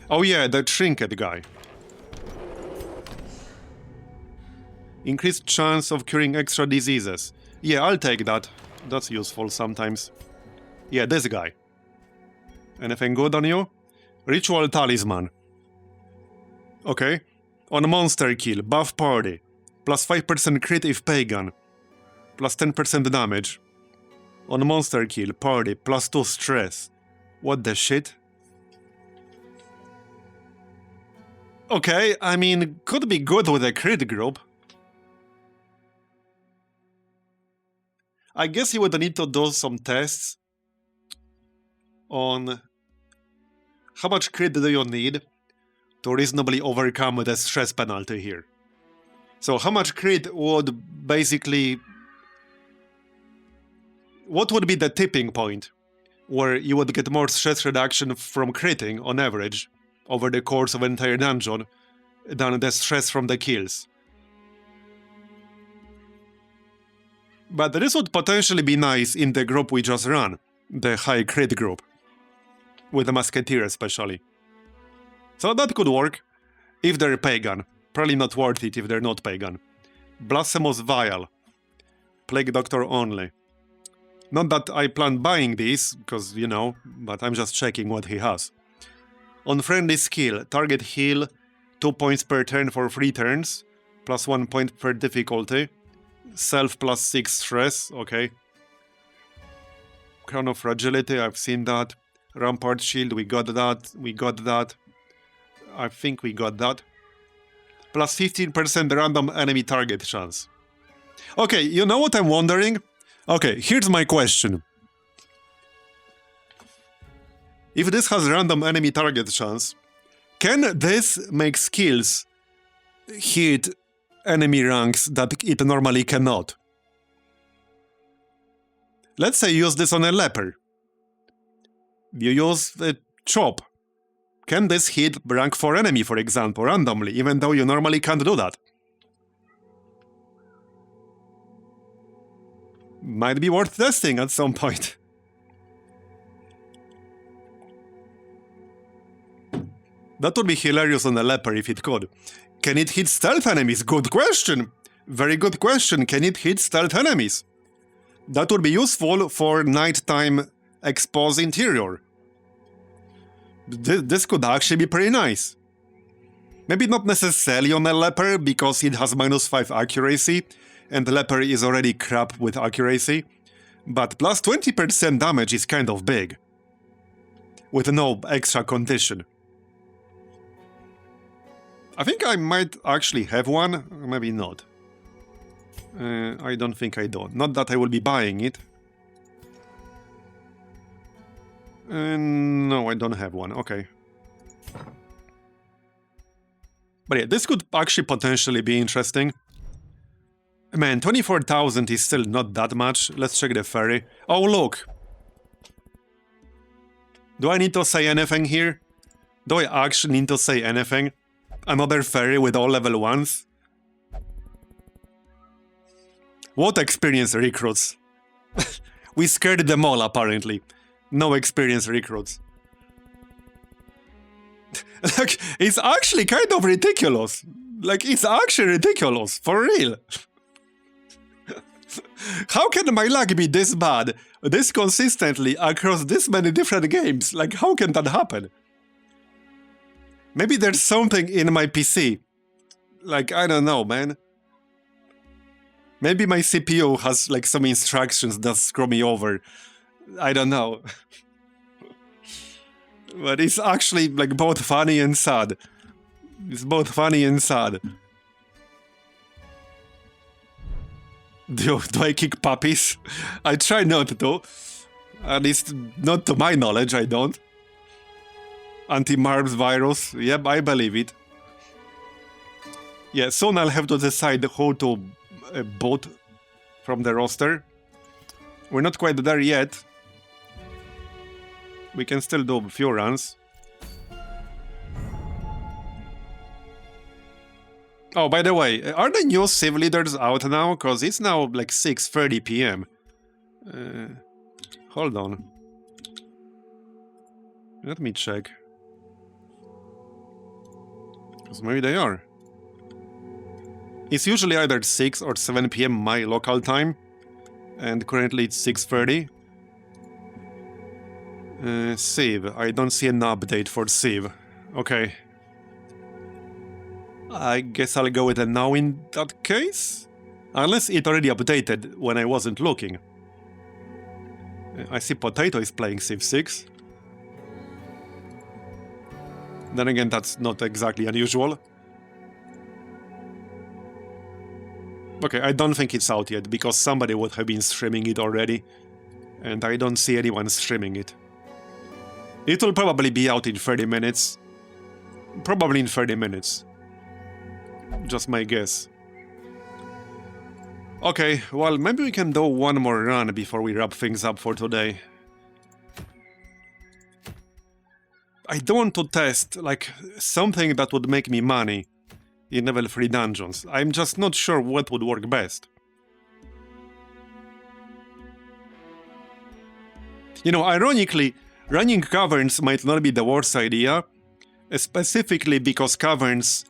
Oh yeah, the trinket guy. Increased chance of curing extra diseases. Yeah, I'll take that. That's useful sometimes. Yeah, this guy. Anything good on you? Ritual Talisman. Okay. On monster kill, buff party. +5% crit if pagan. +10% damage. On monster kill, party, +2 stress. What the shit? Okay, I mean, could be good with a crit group. I guess you would need to do some tests on how much crit do you need to reasonably overcome the stress penalty here. So how much crit would basically... What would be the tipping point where you would get more stress reduction from critting on average over the course of an entire dungeon than the stress from the kills? But this would potentially be nice in the group we just ran, the high crit group, with the Musketeer especially. So that could work if they're pagan. Probably not worth it if they're not pagan. Blasphemous Vial. Plague Doctor only. Not that I plan buying these, because, you know, but I'm just checking what he has. Unfriendly skill. Target heal 2 points per turn for 3 turns, plus 1 point per difficulty. Self plus 6 stress, okay. Crown of Fragility, I've seen that. Rampart Shield, we got that. We got that. I think we got that. Plus 15% random enemy target chance. Okay, you know what I'm wondering? Okay, here's my question. If this has random enemy target chance, can this make skills hit enemy ranks that it normally cannot? Let's say you use this on a leper. You use a chop. Can this hit rank 4 enemy, for example, randomly, even though you normally can't do that? Might be worth testing at some point. That would be hilarious on a leper if it could. Can it hit stealth enemies? Good question. Very good question. Can it hit stealth enemies? That would be useful for nighttime expose interior. This could actually be pretty nice. Maybe not necessarily on a leper, because it has -5 accuracy, and the leper is already crap with accuracy, but plus 20% damage is kind of big, with no extra condition. I think I might actually have one, maybe not. I don't think I do. Not that I will be buying it. No, I don't have one, okay. But yeah, this could actually potentially be interesting. Man, 24,000 is still not that much. Let's check the ferry. Oh, look! Do I need to say anything here? Do I actually need to say anything? Another ferry with all level 1s? What experience recruits? We scared them all, apparently. No experience recruits. Like, it's actually kind of ridiculous. Like, it's actually ridiculous, for real. How can my luck be this bad, this consistently, across this many different games? Like, how can that happen? Maybe there's something in my PC. Like, I don't know, man. Maybe my CPU has, like, some instructions that screw me over. I don't know. But it's actually, like, both funny and sad. It's both funny and sad. Do I kick puppies? I try not to. At least, not to my knowledge, I don't. Anti-Marbs virus. Yep, I believe it. Yeah, soon I'll have to decide who to boot from the roster. We're not quite there yet. We can still do a few runs. Oh, by the way, are the new Civ leaders out now? Because it's now like 6:30 PM. Hold on. Let me check. Because maybe they are. It's usually either 6 or 7 PM my local time. And currently it's 6:30. Civ. I don't see an update for Civ. Okay. I guess I'll go with a no in that case? Unless it already updated when I wasn't looking. I see Potato is playing Civ 6. Then again, that's not exactly unusual. Okay, I don't think it's out yet, because somebody would have been streaming it already. And I don't see anyone streaming it. It will probably be out in 30 minutes. Probably in 30 minutes. Just my guess. Okay, well, maybe we can do one more run before we wrap things up for today. I don't want to test, like, something that would make me money in level 3 dungeons. I'm just not sure what would work best. You know, ironically, running Caverns might not be the worst idea, specifically because Caverns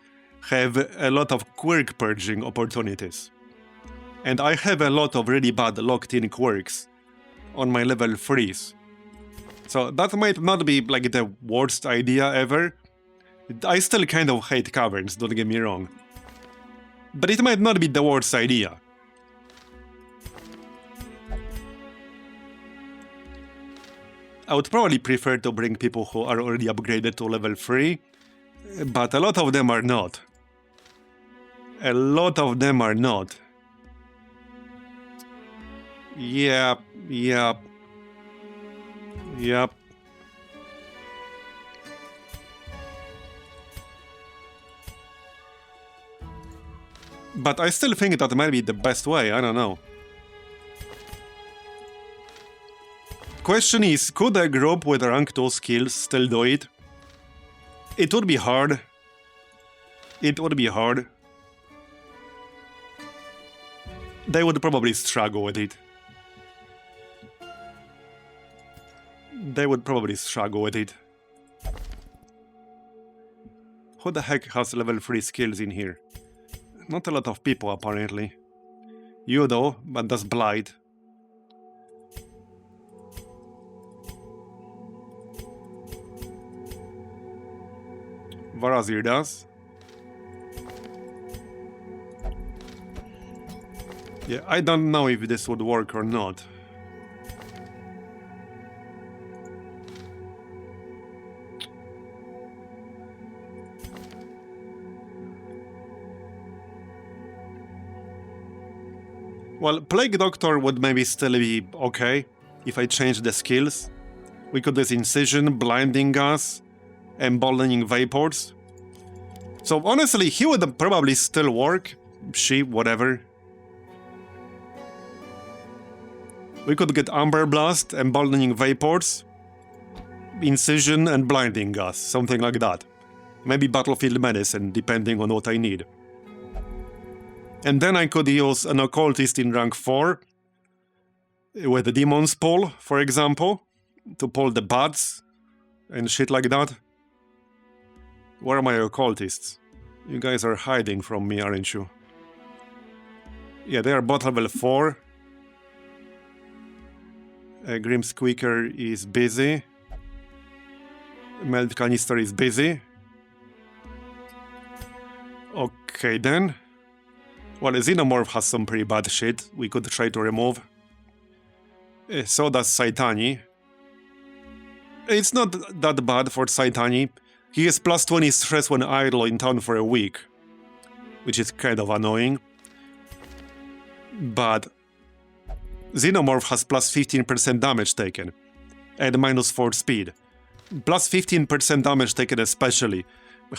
have a lot of quirk purging opportunities. And I have a lot of really bad locked-in quirks on my level 3s. So that might not be like the worst idea ever. I still kind of hate Caverns, don't get me wrong. But it might not be the worst idea. I would probably prefer to bring people who are already upgraded to level 3, but a lot of them are not. A lot of them are not. Yep. But I still think that might be the best way, I don't know. Question is, could a group with rank 2 skills still do it? It would be hard. It would be hard. They would probably struggle with it. They would probably struggle with it. Who the heck has level 3 skills in here? Not a lot of people, apparently. You though, but that's Blight. Marbozir does. Yeah, I don't know if this would work or not. Well, Plague Doctor would maybe still be okay if I change the skills. We could do Incision, Blinding Gas, Emboldening Vapors. So honestly, he would probably still work. She, whatever. We could get Amber Blast, Emboldening Vapors, Incision and Blinding Gas, something like that. Maybe Battlefield Medicine, depending on what I need. And then I could use an Occultist in rank 4 with the Demon's Pull, for example, to pull the bats and shit like that. Where are my Occultists? You guys are hiding from me, aren't you? Yeah, they are both level 4. Grim Squeaker is busy. Melt Canister is busy. Okay then. Well, Xenomorph has some pretty bad shit we could try to remove. So does Saitani. It's not that bad for Saitani. He has plus 20 stress when idle in town for a week, which is kind of annoying. But Xenomorph has plus 15% damage taken and minus 4 speed. Plus 15% damage taken especially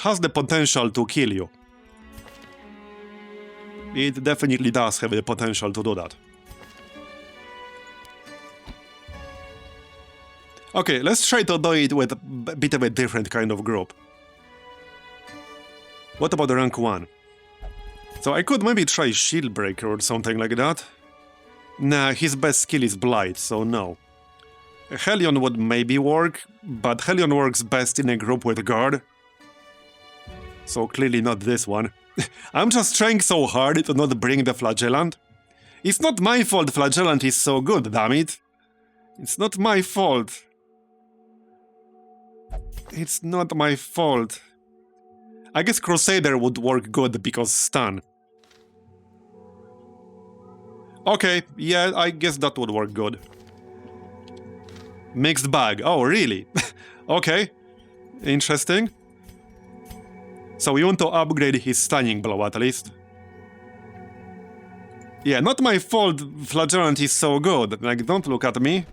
has the potential to kill you. It definitely does have the potential to do that. Okay, let's try to do it with a bit of a different kind of group. What about the rank 1? So I could maybe try Shieldbreaker or something like that. Nah, his best skill is Blight, so no. Hellion would maybe work, but Hellion works best in a group with Guard. So clearly not this one. I'm just trying so hard to not bring the Flagellant. It's not my fault Flagellant is so good, damn it. It's not my fault. It's not my fault. I guess Crusader would work good because stun. Okay, yeah, I guess that would work good. Mixed bag. Oh, really? Okay. Interesting. So we want to upgrade his stunning blow at least. Yeah, not my fault Flagellant is so good. Like, don't look at me.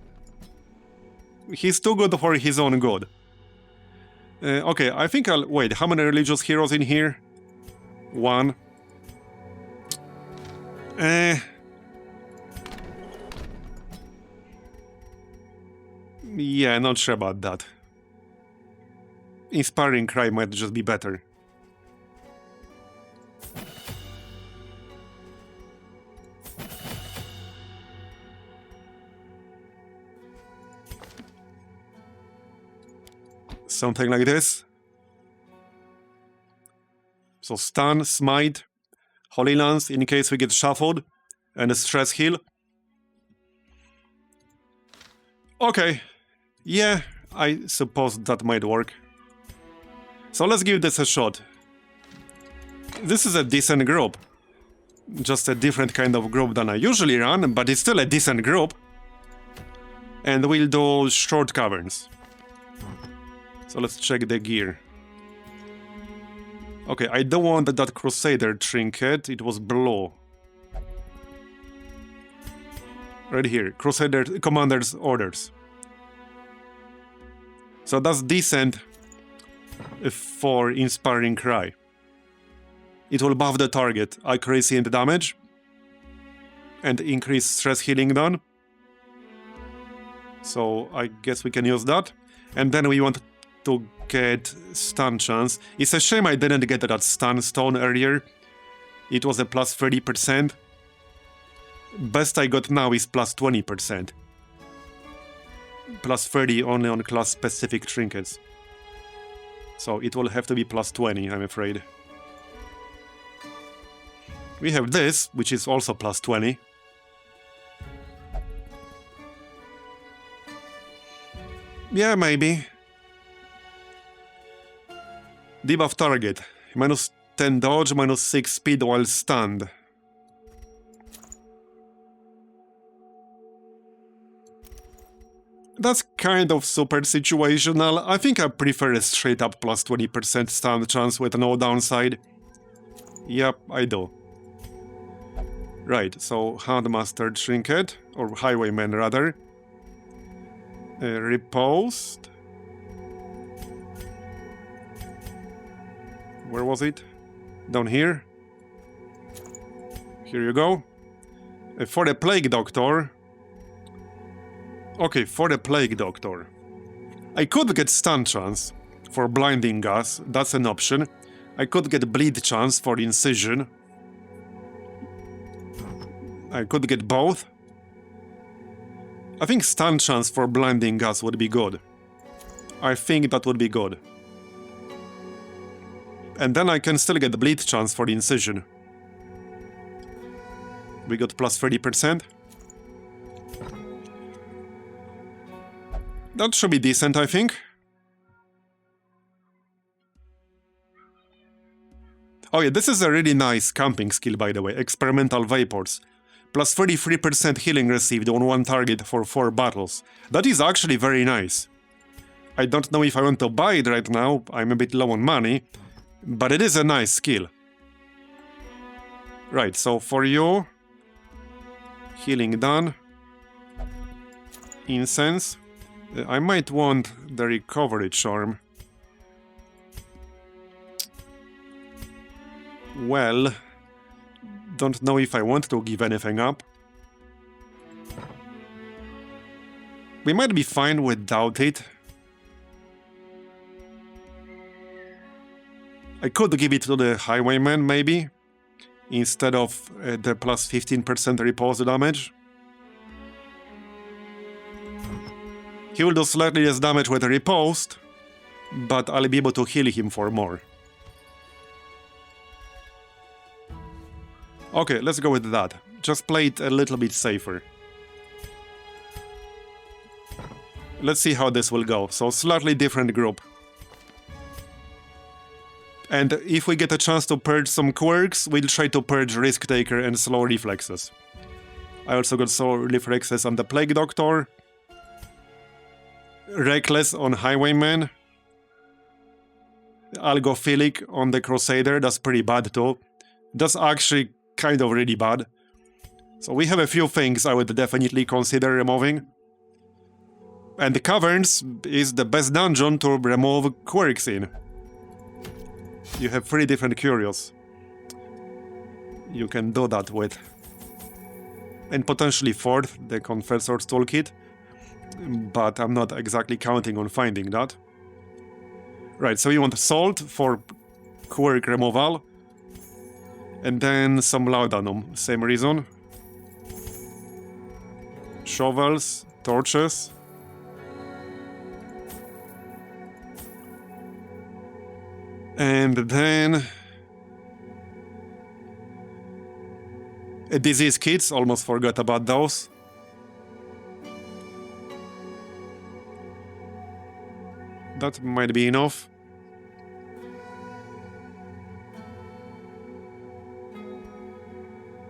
He's too good for his own good. Okay, I think I'll... Wait, how many religious heroes in here? 1. Yeah, not sure about that. Inspiring Cry might just be better. Something like this. So stun, smite, Holy Lance in case we get shuffled, and a stress heal. Okay. Yeah, I suppose that might work. So let's give this a shot. This is a decent group. Just a different kind of group than I usually run, but it's still a decent group. And we'll do short caverns. So let's check the gear. Okay, I don't want that Crusader trinket, it was blue. Right here, Crusader Commander's Orders. So that's decent for Inspiring Cry. It will buff the target, accuracy and damage, and increase stress healing done. So I guess we can use that. And then we want to get stun chance. It's a shame I didn't get that stun stone earlier. It was a plus 30%. Best I got now is plus 20%. Plus 30 only on class specific trinkets. So it will have to be plus 20, I'm afraid. We have this, which is also plus 20. Yeah, maybe. Debuff target. Minus 10 dodge, minus 6 speed while stunned. That's kind of super situational. I think I prefer a straight up plus 20% stun chance with no downside. Yep, I do. Right, so Handmaster Trinket, or Highwayman rather. Riposte. Where was it? Down here. Here you go. For the Plague Doctor. Okay, for the Plague Doctor. I could get stun chance for blinding gas, that's an option. I could get bleed chance for incision. I could get both. I think stun chance for blinding gas would be good. I think that would be good. And then I can still get the bleed chance for the incision. We got plus 30%. That should be decent, I think. Oh yeah, this is a really nice camping skill, by the way. Experimental Vapors. Plus 33% healing received on one target for 4 battles. That is actually very nice. I don't know if I want to buy it right now, I'm a bit low on money. But it is a nice skill. Right, so for you... Healing done. Incense. I might want the recovery charm. Well, don't know if I want to give anything up. We might be fine without it. I could give it to the Highwayman, maybe, instead of the plus 15% repulse damage. He will do slightly less damage with a riposte, but I'll be able to heal him for more. Okay, let's go with that. Just play it a little bit safer. Let's see how this will go. So, slightly different group. And if we get a chance to purge some quirks, we'll try to purge Risk Taker and Slow Reflexes. I also got Slow Reflexes on the Plague Doctor. Reckless on Highwayman. Algophilic on the Crusader, that's pretty bad too. That's actually kind of really bad. So we have a few things I would definitely consider removing. And the Caverns is the best dungeon to remove quirks in. You have 3 different curios you can do that with. And potentially 4th, the Confessor's Toolkit. But I'm not exactly counting on finding that. Right, so you want salt for quirk removal. And then some laudanum, same reason. Shovels, torches. And then... disease kits, almost forgot about those. That might be enough.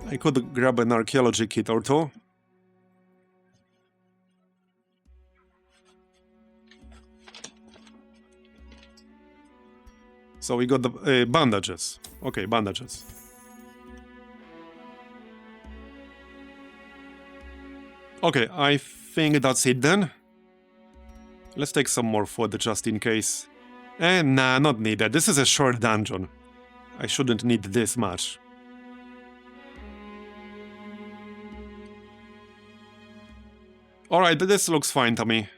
I could grab an archaeology kit or 2. So we got the bandages. Okay, bandages. Okay, I think that's it then. Let's take some more food just in case. Nah, not needed. This is a short dungeon. I shouldn't need this much. Alright, this looks fine to me.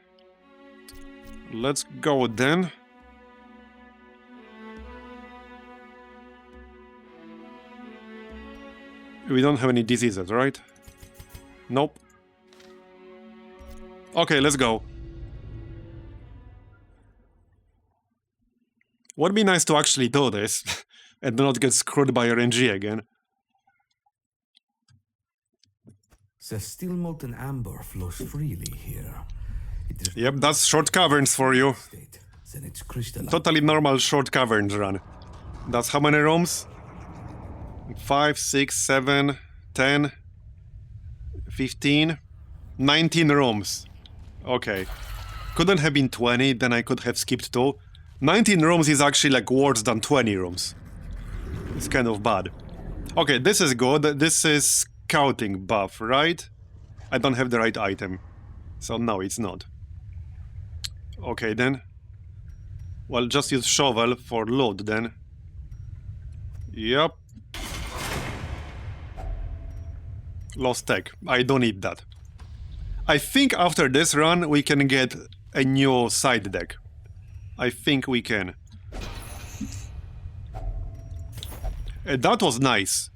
Let's go then. We don't have any diseases, right? Nope. Okay, let's go. Would be nice to actually do this and not get screwed by RNG again. The still molten amber flows freely here. It is Yep, that's short caverns for you. state, then it's crystalline. Totally normal short caverns run. That's how many rooms? 5, 6, 7, 10, 15, 19 rooms. Okay. Couldn't have been 20, then I could have skipped 2. 19 rooms is actually like worse than 20 rooms. It's kind of bad. Okay, this is good. This is scouting buff, right? I don't have the right item. So no, it's not. Okay then. Well, just use shovel for loot then. Yep. Lost tech. I don't need that. I think after this run we can get a new side deck. I think we can. That was nice.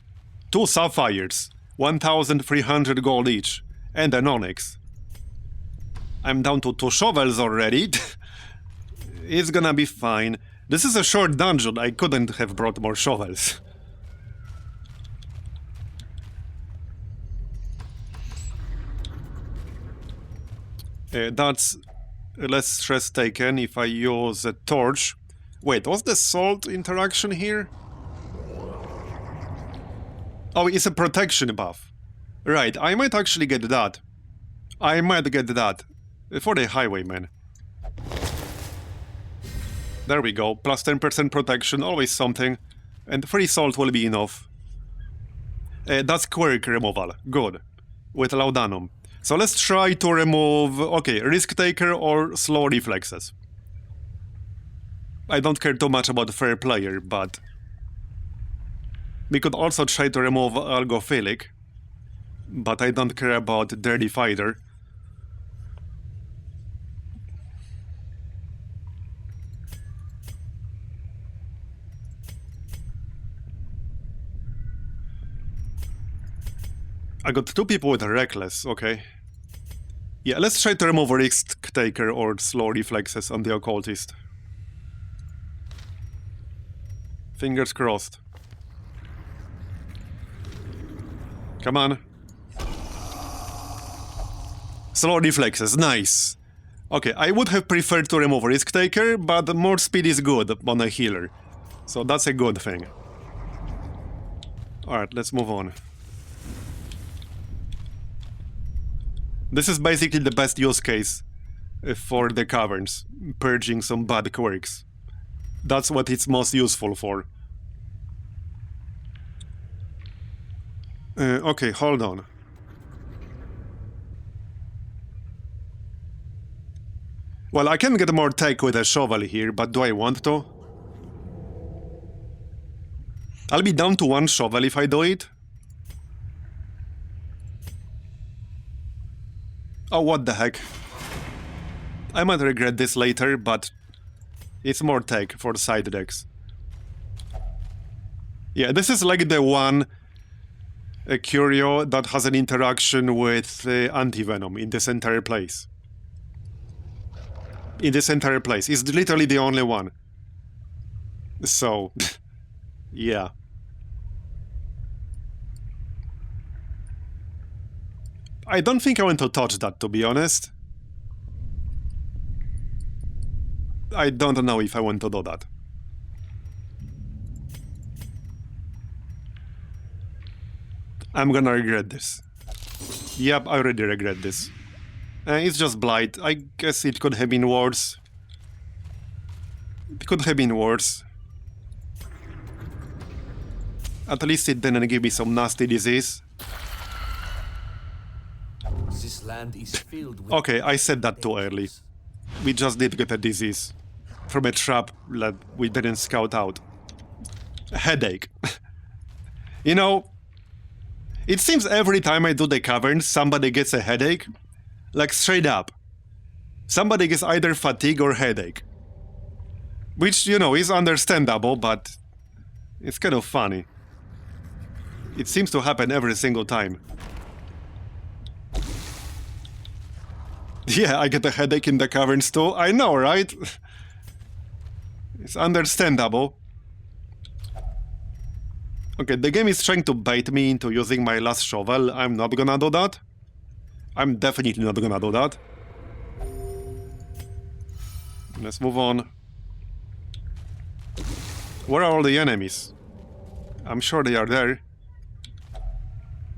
2 sapphires. 1,300 gold each. And an onyx. I'm down to 2 shovels already. It's gonna be fine. This is a short dungeon. I couldn't have brought more shovels. That's less stress taken if I use a torch. Wait, what's the salt interaction here? Oh, it's a protection buff. Right, I might actually get that. I might get that. For the highwayman. There we go. Plus 10% protection, always something. And 3 salt will be enough. That's quirk removal. Good. With laudanum. So let's try to remove... Okay, risk taker or slow reflexes. I don't care too much about fair player, but... we could also try to remove algophilic. But I don't care about dirty fighter. I got 2 people with reckless, okay. Yeah, let's try to remove risk taker or slow reflexes on the occultist. Fingers crossed. Come on. Slow reflexes, nice. Okay, I would have preferred to remove risk taker, but more speed is good on a healer. So that's a good thing. Alright, let's move on. This is basically the best use case for the caverns, purging some bad quirks. That's what it's most useful for. Okay, hold on. Well, I can get more tech with a shovel here, but do I want to? I'll be down to 1 shovel if I do it. Oh, what the heck. I might regret this later, but it's more tech for side decks. Yeah, this is like the one curio that has an interaction with anti-venom in this entire place. In this entire place. It's literally the only one. So, yeah. I don't think I want to touch that, to be honest. I don't know if I want to do that. I'm gonna regret this. Yep, I already regret this. It's just Blight. I guess it could have been worse. It could have been worse. At least it didn't give me some nasty disease. This land is filled with Okay, I said that too early. We just did get a disease. From a trap that we didn't scout out. A headache. You know, it seems every time I do the Caverns, somebody gets a headache. Like, straight up. Somebody gets either fatigue or headache. Which, you know, is understandable, but it's kind of funny. It seems to happen every single time. Yeah, I get a headache in the Caverns too. I know, right? It's understandable. Okay, the game is trying to bait me into using my last shovel. I'm not gonna do that. I'm definitely not gonna do that. Let's move on. Where are all the enemies? I'm sure they are there.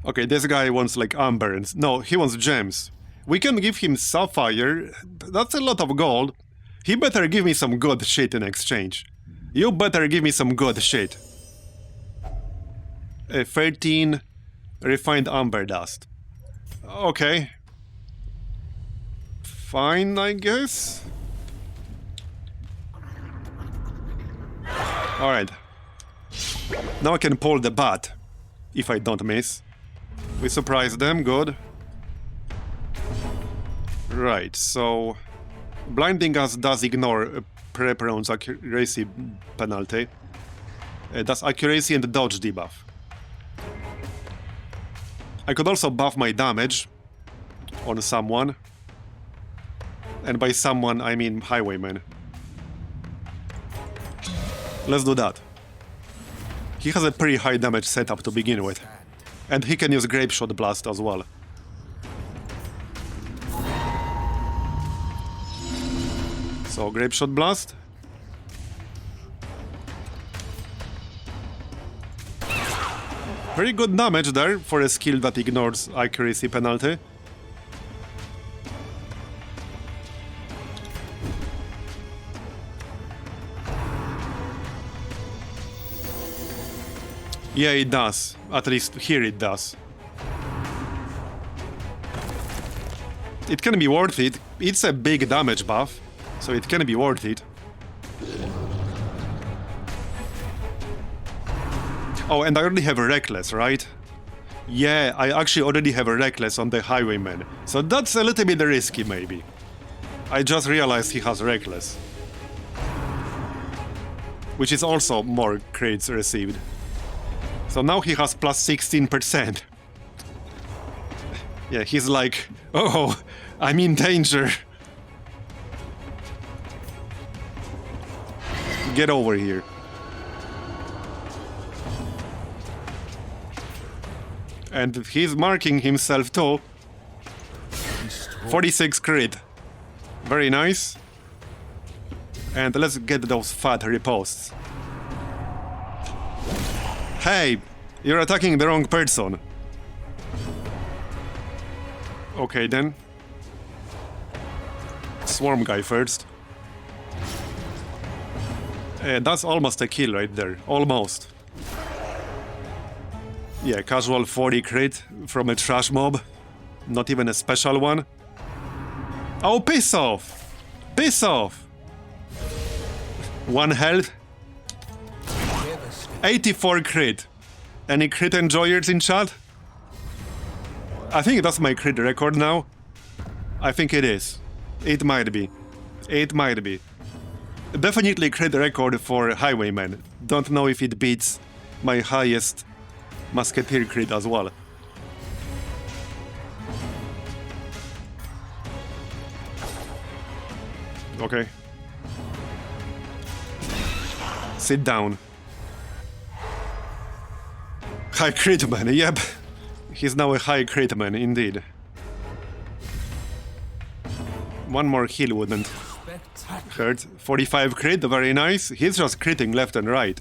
Okay, this guy wants like amber. No, he wants gems. We can give him sapphire. That's a lot of gold. He better give me some good shit in exchange. You better give me some good shit. 13 refined amber dust. Okay. Fine, I guess. Alright. Now I can pull the bat, if I don't miss. We surprise them, good. Right, so... Blinding us does ignore Prep-Round's accuracy penalty. That's accuracy and dodge debuff. I could also buff my damage on someone. And by someone, I mean Highwayman. Let's do that. He has a pretty high damage setup to begin with. And he can use Grape Shot Blast as well. So, Grape Shot Blast. Very good damage there for a skill that ignores accuracy penalty. Yeah, it does. At least here it does. It can be worth it. It's a big damage buff, so it can be worth it. Oh, and I already have a Reckless, right? Yeah, I actually already have a Reckless on the Highwayman, so that's a little bit risky, maybe. I just realized he has Reckless. Which is also more crates received. So now he has plus 16%. Yeah, he's like, oh, I'm in danger. Get over here. And he's marking himself too. 46 crit. Very nice. And let's get those fat riposts. Hey, you're attacking the wrong person. Okay then. Swarm guy first. That's almost a kill right there. Almost. Yeah, casual 40 crit from a trash mob. Not even a special one. Oh, piss off! Piss off! 1 health. 84 crit. Any crit enjoyers in chat? I think that's my crit record now. I think it is. It might be. It might be. Definitely crit record for Highwayman. Don't know if it beats my highest Musketeer crit as well. Okay. Sit down. High crit man, yep. He's now a high crit man, indeed. One more heal wouldn't hurt. 45 crit, very nice. He's just critting left and right.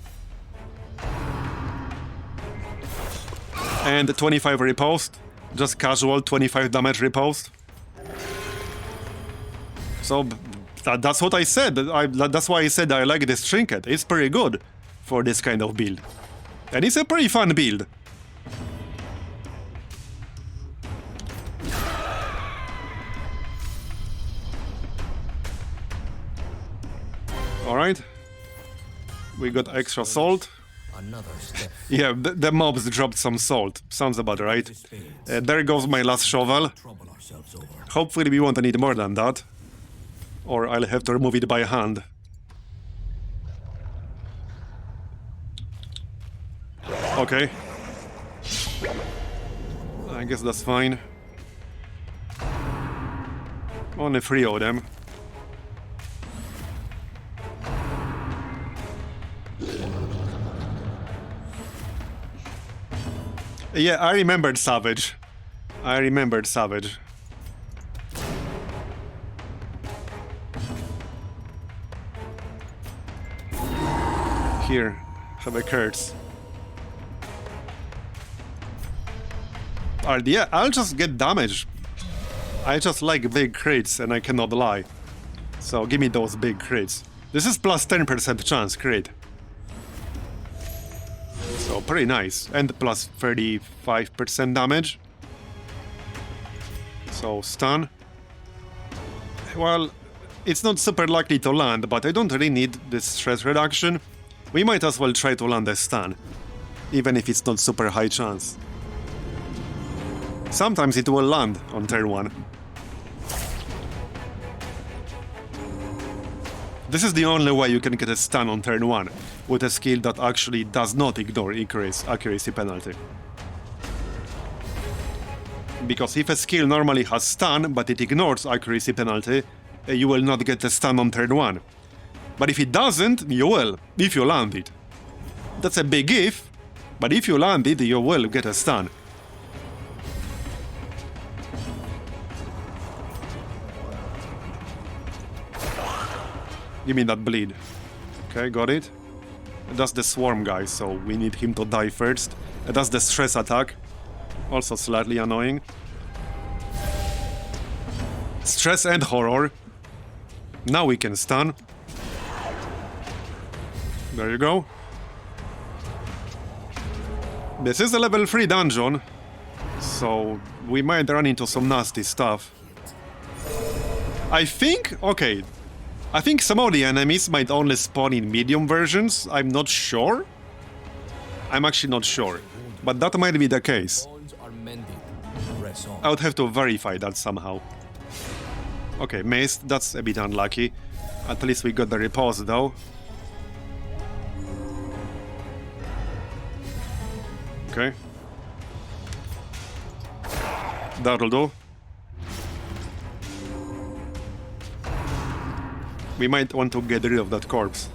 And 25 riposte. Just casual 25 damage riposte. So that's what I said. That's why I said I like this trinket. It's pretty good for this kind of build. And it's a pretty fun build. Alright. We got extra salt. Another step. Yeah, the mobs dropped some salt. Sounds about right. There goes my last shovel. Hopefully we won't need more than that. Or I'll have to remove it by hand. Okay. I guess that's fine. Only 3 of them. Yeah, I remembered Savage. I remembered Savage. Here, have a curse. Yeah, I'll just get damage. I just like big crits and I cannot lie. So give me those big crits. This is plus 10% chance crit. So pretty nice. And plus 35% damage. So stun. Well, it's not super likely to land, but I don't really need this stress reduction. We might as well try to land a stun, even if it's not super high chance. Sometimes it will land on turn 1. This is the only way you can get a stun on turn 1, with a skill that actually does not ignore accuracy penalty. Because if a skill normally has stun, but it ignores accuracy penalty, you will not get a stun on turn 1. But if it doesn't, you will, if you land it. That's a big if, but if you land it, you will get a stun. Give me that bleed. Okay, got it. That's the swarm guy, so we need him to die first. That's the stress attack. Also slightly annoying. Stress and horror. Now we can stun. There you go. This is a level 3 dungeon, so we might run into some nasty stuff. I think some of the enemies might only spawn in medium versions. I'm not sure. I'm actually not sure, but that might be the case. I would have to verify that somehow. Okay, mace, that's a bit unlucky. At least we got the repose though. Okay. That'll do. We might want to get rid of that corpse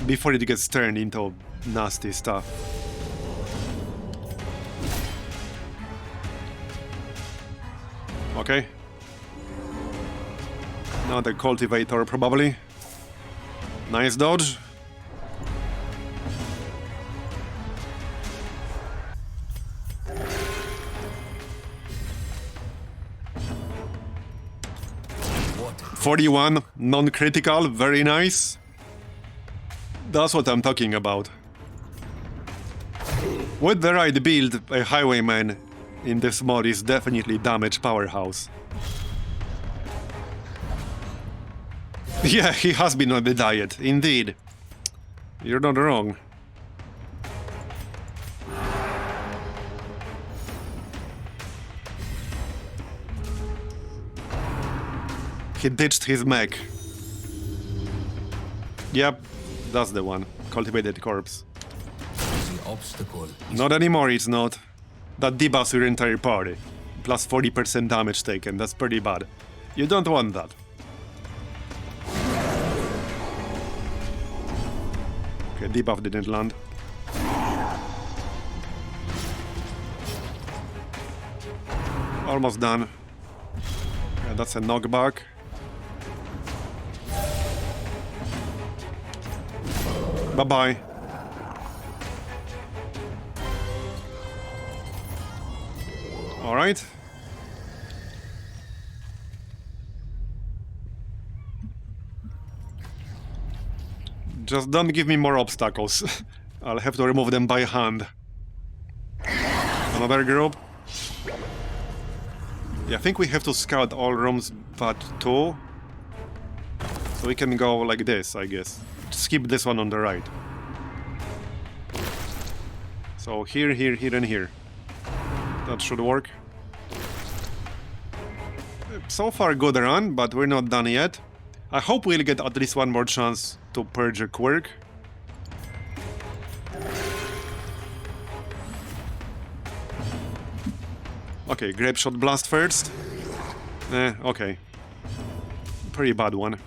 before it gets turned into nasty stuff. Okay. Now the cultivator probably. Nice dodge. .41 non-critical, very nice. That's what I'm talking about. With the right build, a Highwayman in this mod is definitely damage powerhouse. Yeah, he has been on the diet, indeed. You're not wrong. He ditched his mech. Yep, that's the one. Cultivated corpse. The obstacle is Not anymore, it's not. That debuffs your entire party. Plus 40% damage taken, that's pretty bad. You don't want that. Okay, debuff didn't land. Almost done. Yeah, that's a knockback. Bye-bye. Alright. Just don't give me more obstacles. I'll have to remove them by hand. Another group. Yeah, I think we have to scout all rooms but 2. So we can go like this, I guess. Skip this one on the right. So here, here, here, and here. That should work. So far good run, but we're not done yet. I hope we'll get at least one more chance to purge a quirk. Okay, Grape Shot Blast first. Okay. Pretty bad one.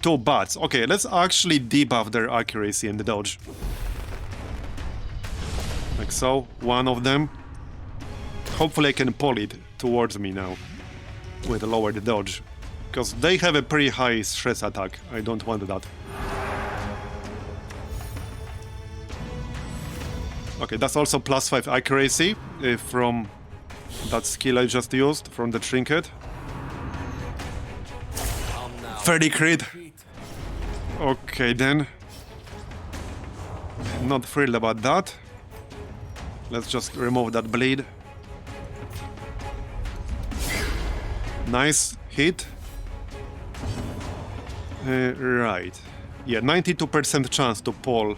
2 bats. Okay, let's actually debuff their accuracy and dodge. Like so, one of them. Hopefully I can pull it towards me now with a lowered dodge. Because they have a pretty high stress attack. I don't want that. Okay, that's also plus 5 accuracy from that skill I just used, from the trinket. 30 crit. Okay then. Not thrilled about that. Let's just remove that bleed. Nice hit. Right. Yeah, 92% chance to pull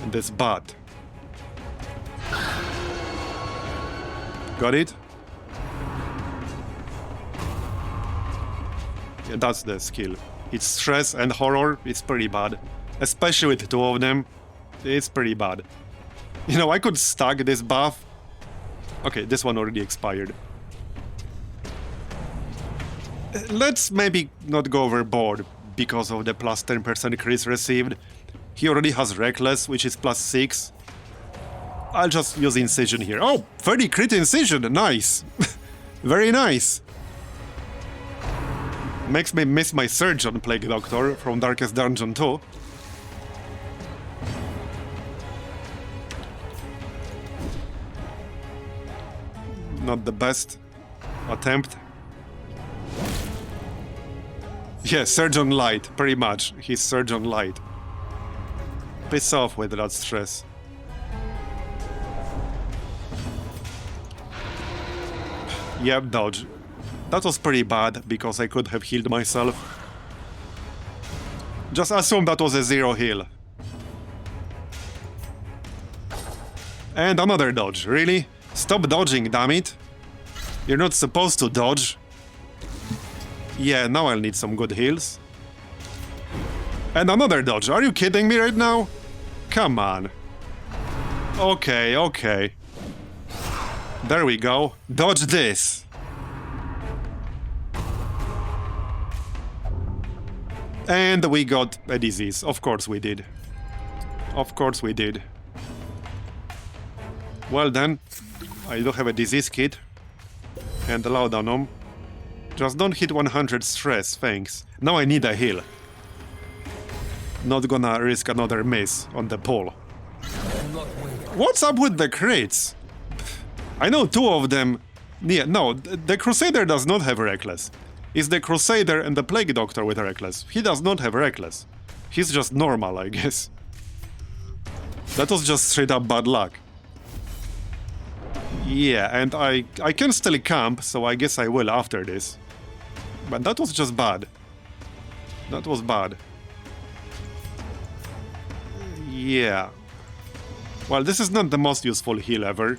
this bat. Got it? Yeah, that's the skill. It's stress and horror, it's pretty bad. Especially with 2 of them, it's pretty bad. You know, I could stack this buff. Okay, this one already expired. Let's maybe not go overboard because of the plus 10% increase received. He already has Reckless, which is plus 6. I'll just use Incision here. Oh, 30 crit Incision, nice! Very nice! Makes me miss my Surgeon Plague Doctor from Darkest Dungeon 2. Not the best attempt. Yeah, Surgeon Light, pretty much. He's Surgeon Light. Piss off with that stress. Yep, dodge. That was pretty bad, because I could have healed myself. Just assume that was a 0 heal. And another dodge, really? Stop dodging, damn it. You're not supposed to dodge. Yeah, now I'll need some good heals. And another dodge, are you kidding me right now? Come on. Okay, okay. There we go. Dodge this. And we got a disease. Of course we did. Of course we did. Well then, I do have a disease kit. And a laudanum. Just don't hit 100 stress, thanks. Now I need a heal. Not gonna risk another miss on the pull. What's up with the crits? I know 2 of them... Yeah, no, the Crusader does not have Reckless. is the Crusader and the Plague Doctor with Reckless. He does not have Reckless. He's just normal, I guess. That was just straight up bad luck. Yeah, and I can still camp, so I guess I will after this. But that was just bad. That was bad. Yeah. Well, this is not the most useful heal ever.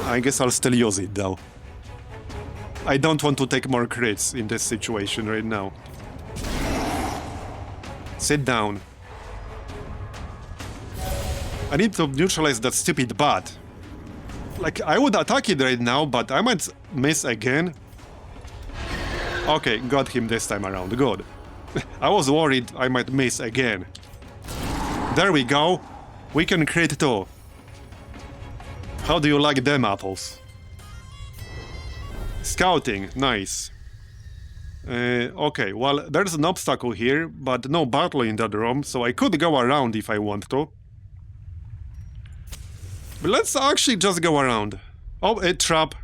I guess I'll still use it, though. I don't want to take more crits in this situation right now. Sit down. I need to neutralize that stupid bat. Like, I would attack it right now, but I might miss again. Okay, got him this time around. Good. I was worried I might miss again. There we go. We can crit too. How do you like them apples? Scouting, nice. Okay, well, there's an obstacle here, but no battle in that room, so I could go around if I want to. But let's actually just go around. Oh, a trap.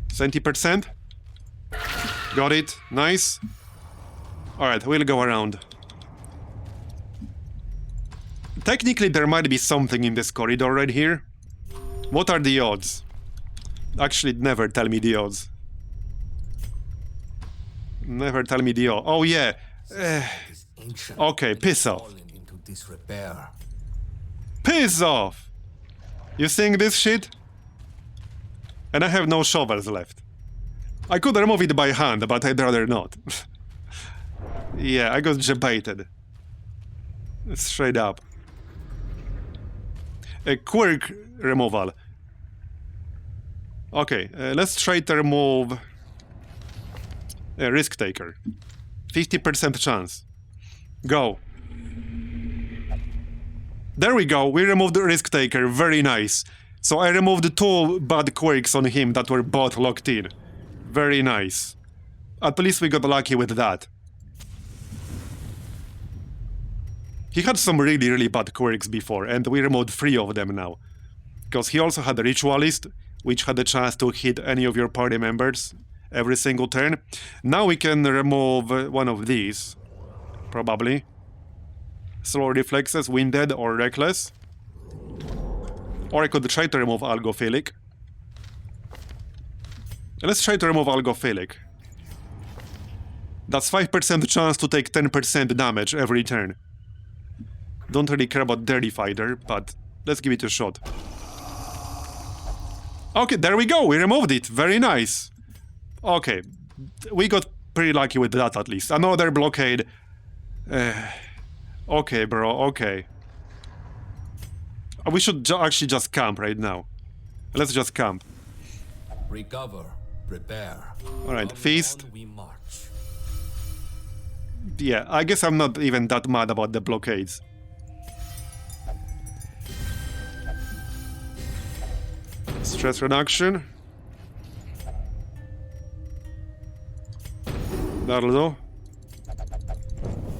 20%. Got it, nice. Alright, we'll go around. Technically, there might be something in this corridor right here. What are the odds? Actually, never tell me the odds. Never tell me the odds. Oh, yeah. Okay, piss off. Piss off! You seeing this shit? And I have no shovels left. I could remove it by hand, but I'd rather not. Yeah, I got jebaited. Straight up. A quirk removal. Okay, let's try to remove a risk taker. 50% chance. Go. There we go, we removed the risk taker, very nice. So I removed 2 bad quirks on him that were both locked in. Very nice. At least we got lucky with that. He had some really bad quirks before, and we removed 3 of them now. Because he also had a Ritualist, which had a chance to hit any of your party members every single turn. Now we can remove one of these, probably. Slow Reflexes, Winded, or Reckless. Or I could try to remove Algophilic. Let's try to remove Algophilic. That's 5% chance to take 10% damage every turn. Don't really care about Dirty Fighter, but let's give it a shot. Okay, there we go, we removed it, very nice. Okay, we got pretty lucky with that at least. Another blockade. Okay, bro, okay. We should actually just camp right now. Let's just camp. Recover, prepare. Alright, feast. On we march. Yeah, I guess I'm not even that mad about the blockades. Stress reduction. That'll do.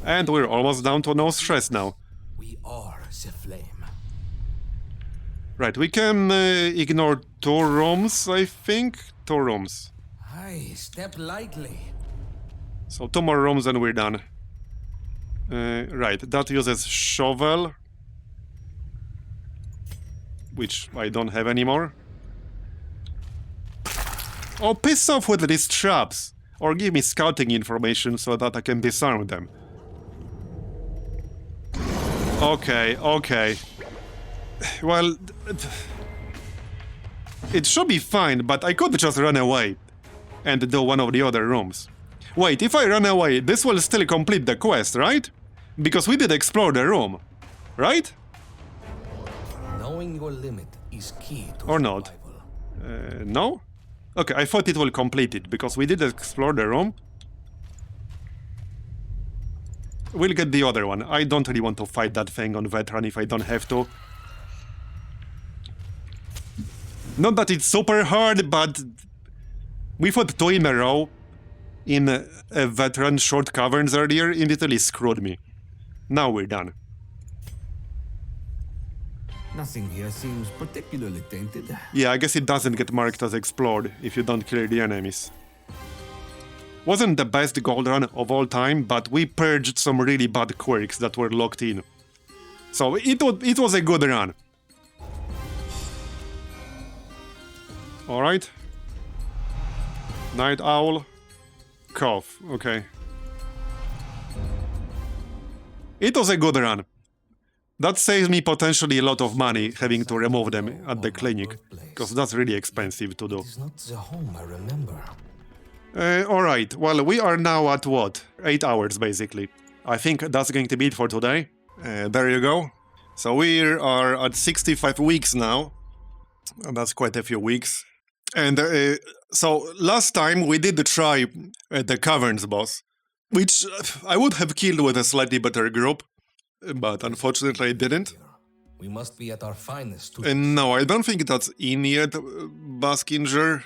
And we're almost down to no stress now. We are the flame. Right, we can ignore 2 rooms, I think. 2 rooms. Aye, step lightly. So 2 more rooms and we're done. Right, that uses shovel. Which I don't have anymore. Oh, piss off with these traps! Or give me scouting information so that I can disarm them. Okay, okay. Well... It should be fine, but I could just run away. And do one of the other rooms. Wait, if I run away, this will still complete the quest, right? Because we did explore the room. Right? Knowing your limit is key to Or not. survival. No? Okay, I thought it will complete it, because we did explore the room. We'll get the other one. I don't really want to fight that thing on Veteran if I don't have to. Not that it's super hard, but... we fought 2 in a row in a Veteran short Caverns earlier, and it really screwed me. Now we're done. Nothing here seems particularly tainted. Yeah, I guess it doesn't get marked as explored if you don't clear the enemies. Wasn't the best gold run of all time, but we purged some really bad quirks that were locked in. So it was a good run. Alright. Night Owl. Cough, okay. It was a good run. That saves me potentially a lot of money having to remove them at the clinic, because that's really expensive to do. It's not the home I remember. Alright, well, we are now at what? 8 hours, basically. I think that's going to be it for today. There you go. So we are at 65 weeks now. And that's quite a few weeks. And so last time we did try the Caverns boss, which I would have killed with a slightly better group, but unfortunately I didn't. We must be at our finest to... And no, I don't think that's in yet, Baskinger.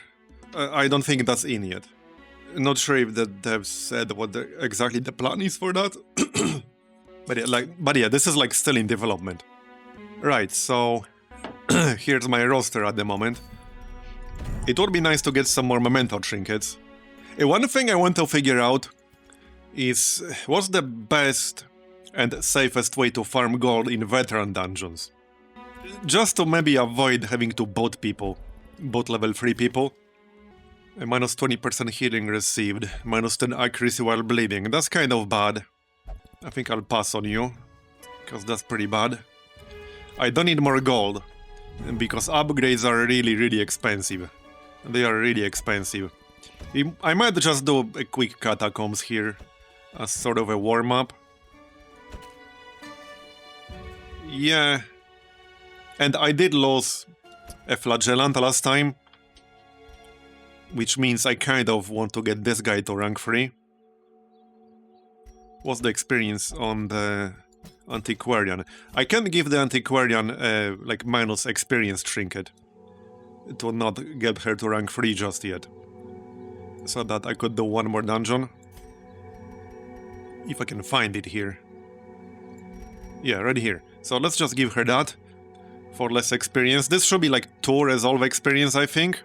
I don't think that's in yet. Not sure if the devs said what exactly the plan is for that. but yeah, this is like still in development. Right, so here's my roster at the moment. It would be nice to get some more memento trinkets. One thing I want to figure out is what's the best and safest way to farm gold in veteran dungeons. Just to maybe avoid having to bot people, bot level 3 people. Minus 20% healing received, minus 10 accuracy while bleeding. That's kind of bad. I think I'll pass on you, because that's pretty bad. I don't need more gold, because upgrades are really expensive. They are really expensive. I might just do a quick Catacombs here, as sort of a warm-up. Yeah. And I did lose a Flagellant last time, which means I kind of want to get this guy to rank 3. What's the experience on the Antiquarian? I can give the Antiquarian like minus experience trinket to not get her to rank 3 just yet. So that I could do one more dungeon. If I can find it here. Yeah, right here. So let's just give her that for less experience. This should be like 2 resolve experience, I think.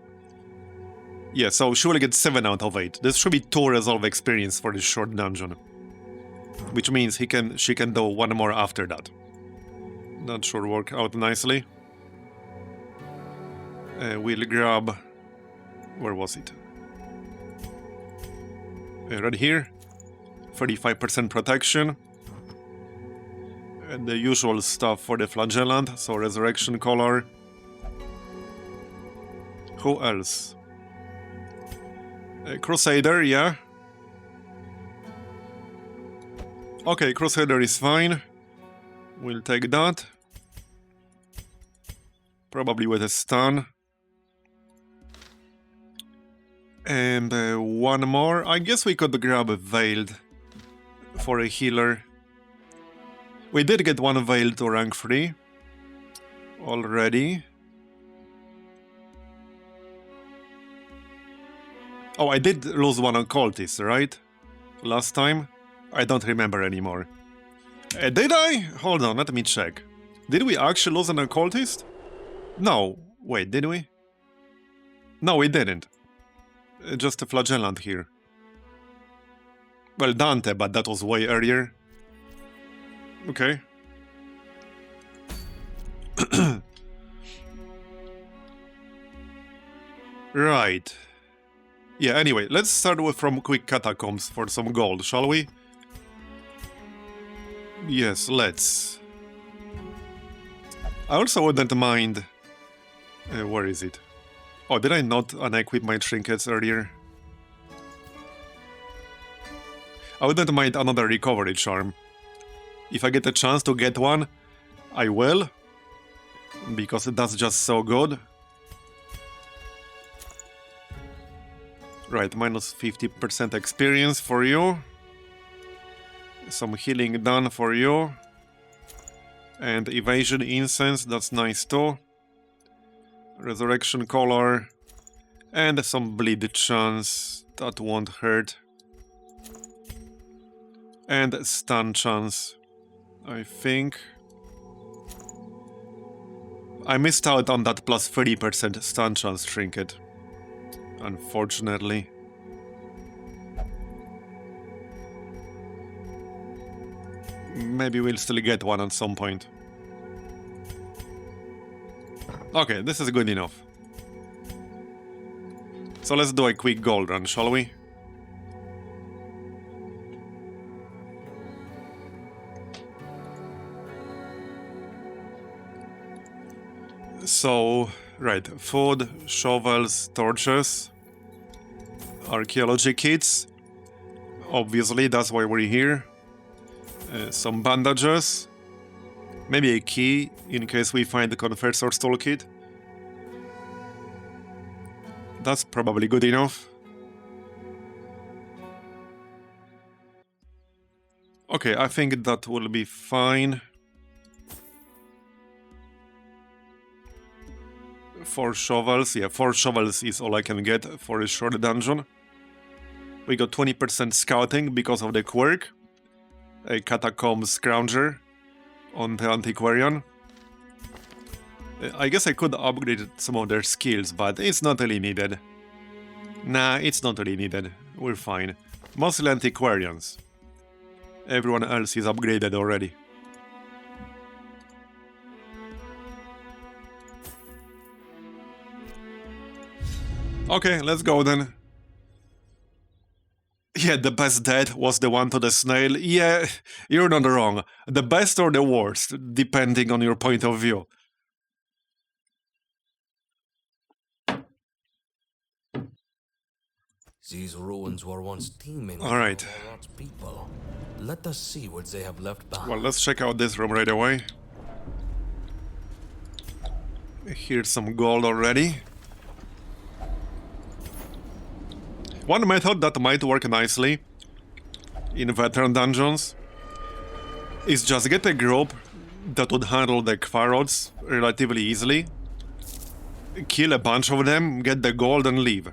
Yeah, so she will get 7 out of 8. This should be 2 resolve experience for this short dungeon. Which means she can do one more after that. That should work out nicely. We'll grab... Where was it? Right here. 35% protection. And the usual stuff for the Flagellant, so Resurrection Collar. Who else? Crusader, yeah. Okay, Crusader is fine. We'll take that. Probably with a stun. And one more. I guess we could grab a Veiled for a healer. We did get one Veiled to rank 3 already. Oh, I did lose one Occultist, right? Last time? I don't remember anymore. Did I? Hold on, let me check. Did we actually lose an Occultist? No. Wait, did we? No, we didn't. Just a Flagellant here. Well, Dante, but that was way earlier. Okay. Right. Yeah, anyway, let's start with from quick Catacombs for some gold, shall we? Yes, let's. I also wouldn't mind... where is it? Oh, did I not unequip my trinkets earlier? I wouldn't mind another recovery charm. If I get a chance to get one, I will. Because that's just so good. Right, minus 50% experience for you. Some healing done for you. And evasion incense, that's nice too. Resurrection collar. And some bleed chance, that won't hurt. And stun chance, I think. I missed out on that plus 30% stun chance trinket. Unfortunately. Maybe we'll still get one at some point. Okay, this is good enough. So let's do a quick gold run, shall we? So, right, food, shovels, torches, archaeology kits. Obviously, that's why we're here. Some bandages. Maybe a key, in case we find the Confessor's Toolkit. That's probably good enough. Okay, I think that will be fine. 4 shovels, yeah, 4 shovels is all I can get for a short dungeon. We got 20% scouting because of the quirk. A Catacombs Scrounger on the Antiquarian. I guess I could upgrade some of their skills, but it's not really needed. Nah, it's not really needed. We're fine. Mostly Antiquarians. Everyone else is upgraded already. Okay, let's go then. Yeah, the best death was the one to the snail. Yeah, you're not wrong. The best or the worst, depending on your point of view. These ruins were once teeming with Alright. Warlord's people. Let us see what they have left behind. Well, let's check out this room right away. Here's some gold already. One method that might work nicely in veteran dungeons is just get a group that would handle the Quarrods relatively easily, kill a bunch of them, get the gold and leave.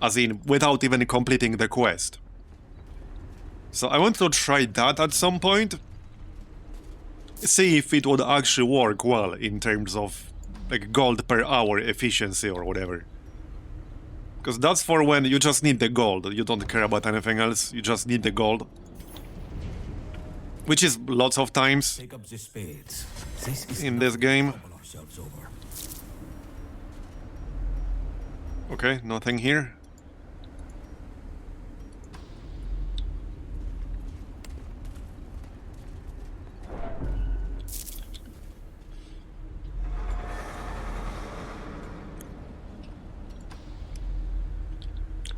As in, without even completing the quest. So I want to try that at some point. See if it would actually work well in terms of like gold per hour efficiency or whatever. Because that's for when you just need the gold. You don't care about anything else. You just need the gold. Which is lots of times Take up the spades. This is in this game. trouble ourselves over. Okay, nothing here.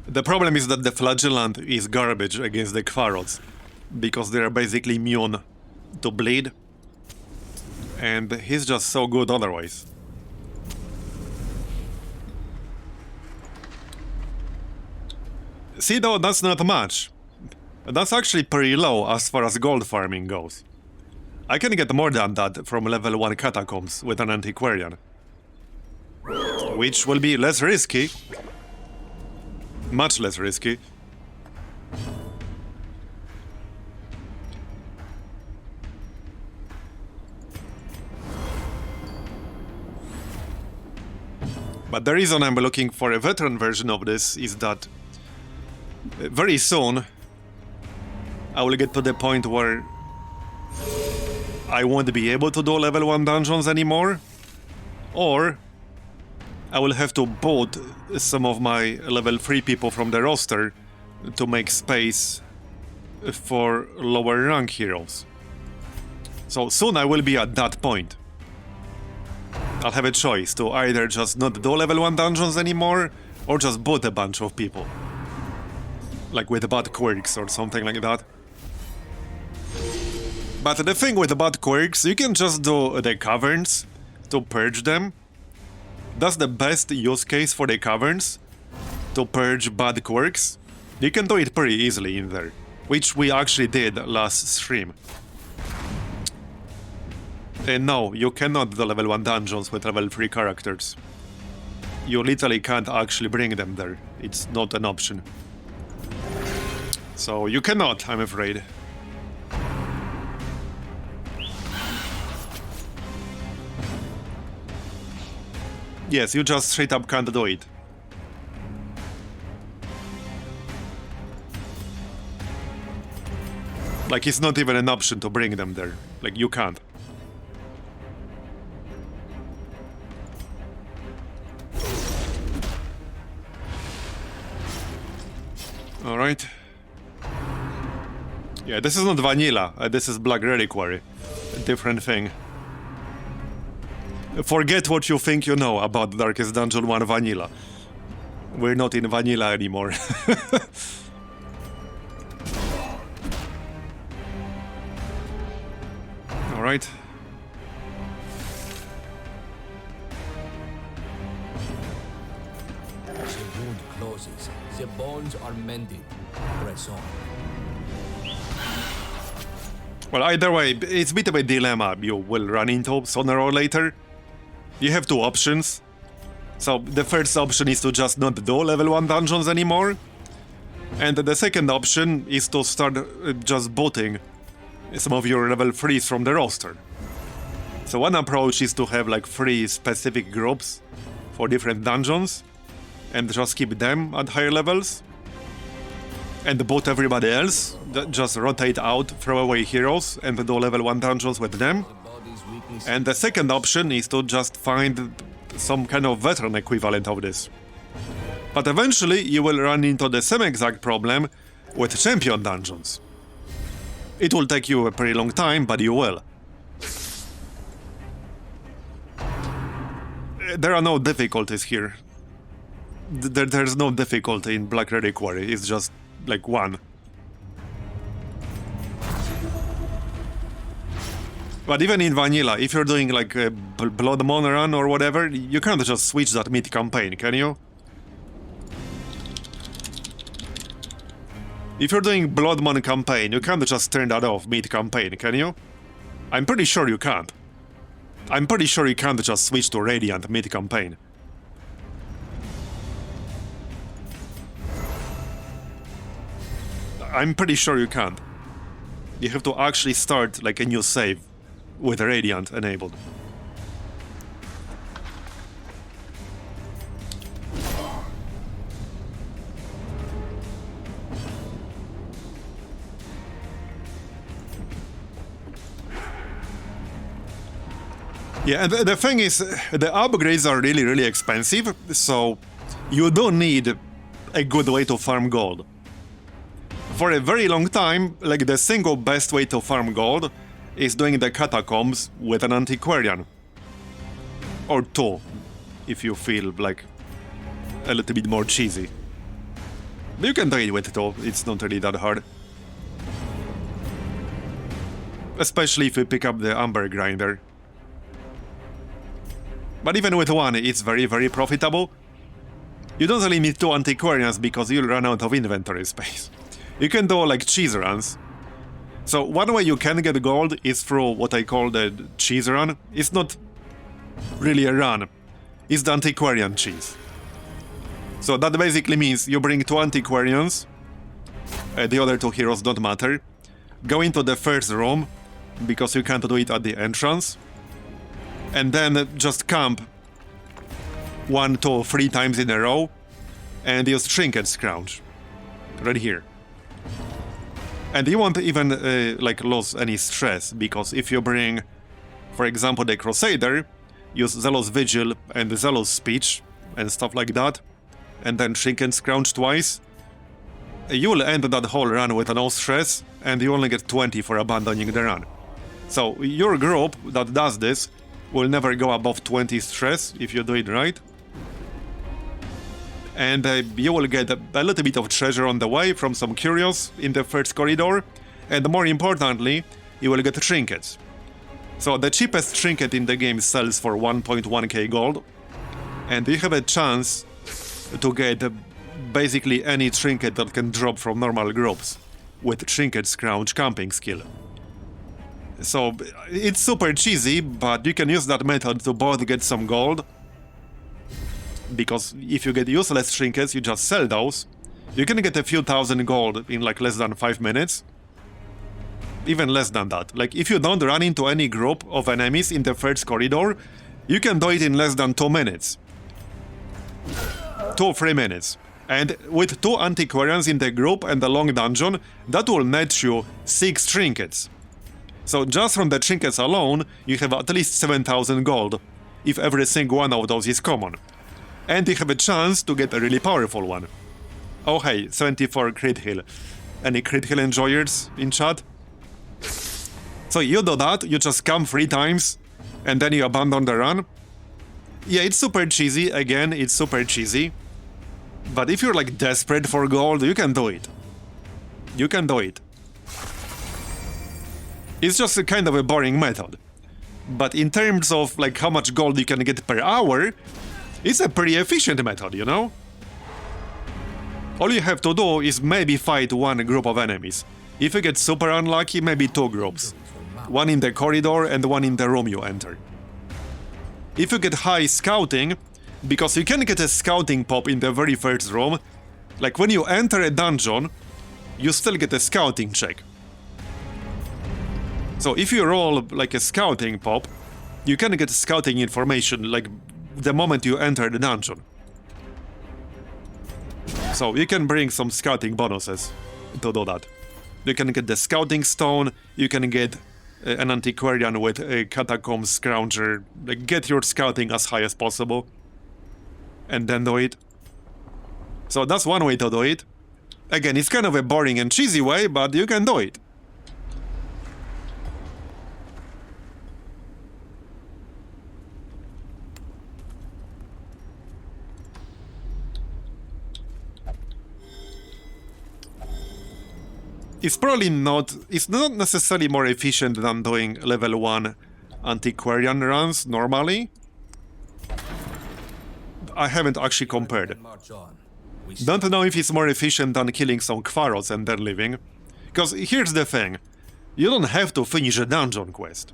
The problem is that the Flagellant is garbage against the Quarrods, because they're basically immune to bleed, and he's just so good otherwise. See though, that's not much. That's actually pretty low as far as gold farming goes. I can get more than that from level 1 Catacombs with an Antiquarian. Which will be less risky. Much less risky. But the reason I'm looking for a veteran version of this is that very soon I will get to the point where I won't be able to do level 1 dungeons anymore, or I will have to boot some of my level 3 people from the roster to make space for lower rank heroes. So soon I will be at that point. I'll have a choice to either just not do level 1 dungeons anymore, or just boot a bunch of people. Like with bad quirks or something like that. But the thing with bad quirks, you can just do the Caverns to purge them. That's the best use case for the Caverns, to purge bad quirks. You can do it pretty easily in there, which we actually did last stream. And no, you cannot do level 1 dungeons with level 3 characters. You literally can't actually bring them there. It's not an option. So you cannot, I'm afraid. Yes, you just straight up can't do it. Like, it's not even an option to bring them there. Like, you can't. Alright. Yeah, this is not vanilla. This is Black Reliquary. A different thing. Forget what you think you know about Darkest Dungeon 1 vanilla. We're not in vanilla anymore. Alright. The wound closes. The bones are mended. Press on. Well, either way, it's a bit of a dilemma you will run into sooner or later. You have two options. So the first option is to just not do level 1 dungeons anymore. And the second option is to start just booting some of your level 3s from the roster. So one approach is to have like 3 specific groups for different dungeons and just keep them at higher levels. And boot everybody else, just rotate out, throw away heroes and do level 1 dungeons with them. And the second option is to just find some kind of veteran equivalent of this. But eventually you will run into the same exact problem with champion dungeons. It will take you a pretty long time, but you will. There are no difficulties here. There's no difficulty in Black Reliquary, it's just like 1. But even in vanilla, if you're doing like a Blood Moon run or whatever, you can't just switch that mid-campaign, can you? If you're doing Blood Moon campaign, you can't just turn that off mid-campaign, can you? I'm pretty sure you can't. I'm pretty sure you can't just switch to Radiant mid-campaign. I'm pretty sure you can't. You have to actually start like a new save with Radiant enabled. Yeah, and the thing is, the upgrades are really expensive, so you don't need a good way to farm gold. For a very long time, like the single best way to farm gold is doing the Catacombs with an Antiquarian. Or 2, if you feel like a little bit more cheesy. But you can do it with 2, it's not really that hard. Especially if you pick up the Amber Grinder. But even with 1, it's very profitable. You don't really need 2 Antiquarians because you'll run out of inventory space. You can do like cheese runs. So one way you can get gold is through what I call the cheese run. It's not really a run, it's the Antiquarian cheese. So that basically means you bring 2 Antiquarians, the other 2 heroes don't matter, go into the first room, because you can't do it at the entrance, and then just camp 1, 2, 3 times in a row, and use Trinket Scrounge. Right here. And you won't even like lose any stress, because if you bring, for example, the Crusader, use Zealous Vigil and Zealous Speech and stuff like that, and then Trinket Scrounge twice, you will end that whole run with no stress, and you only get 20 for abandoning the run. So your group that does this will never go above 20 stress if you do it right. And you will get a little bit of treasure on the way from some curios in the first corridor, and more importantly, you will get trinkets. So the cheapest trinket in the game sells for 1.1k gold, and you have a chance to get basically any trinket that can drop from normal groups with Trinket Scrounge camping skill. So it's super cheesy, but you can use that method to both get some gold, because if you get useless trinkets, you just sell those. You can get a few thousand gold in like less than 5 minutes. Even less than that. Like if you don't run into any group of enemies in the first corridor, you can do it in less than 2 minutes. 2-3 minutes. And with 2 antiquarians in the group and a long dungeon, that will net you 6 trinkets. So just from the trinkets alone, you have at least 7,000 gold, if every single one of those is common. And you have a chance to get a really powerful one. Oh hey, 74 crit heal. Any crit heal enjoyers in chat? So you do that, you just come 3 times, and then you abandon the run. Yeah, it's super cheesy, again, it's super cheesy. But if you're like desperate for gold, you can do it. You can do it. It's just a kind of a boring method. But in terms of like how much gold you can get per hour, it's a pretty efficient method, you know? All you have to do is maybe fight 1 group of enemies. If you get super unlucky, maybe 2 groups. 1 in the corridor and 1 in the room you enter. If you get high scouting, because you can get a scouting pop in the very first room, like when you enter a dungeon, you still get a scouting check. So if you roll like a scouting pop, you can get scouting information like the moment you enter the dungeon. So you can bring some scouting bonuses to do that. You can get the scouting stone, you can get an antiquarian with a Catacombs scrounger, like get your scouting as high as possible. And then do it. So that's one way to do it. Again, it's kind of a boring and cheesy way, but you can do it. It's not necessarily more efficient than doing level 1 antiquarian runs normally. I haven't actually compared. Don't know if it's more efficient than killing some Kvarots and then leaving. Because here's the thing, you don't have to finish a dungeon quest.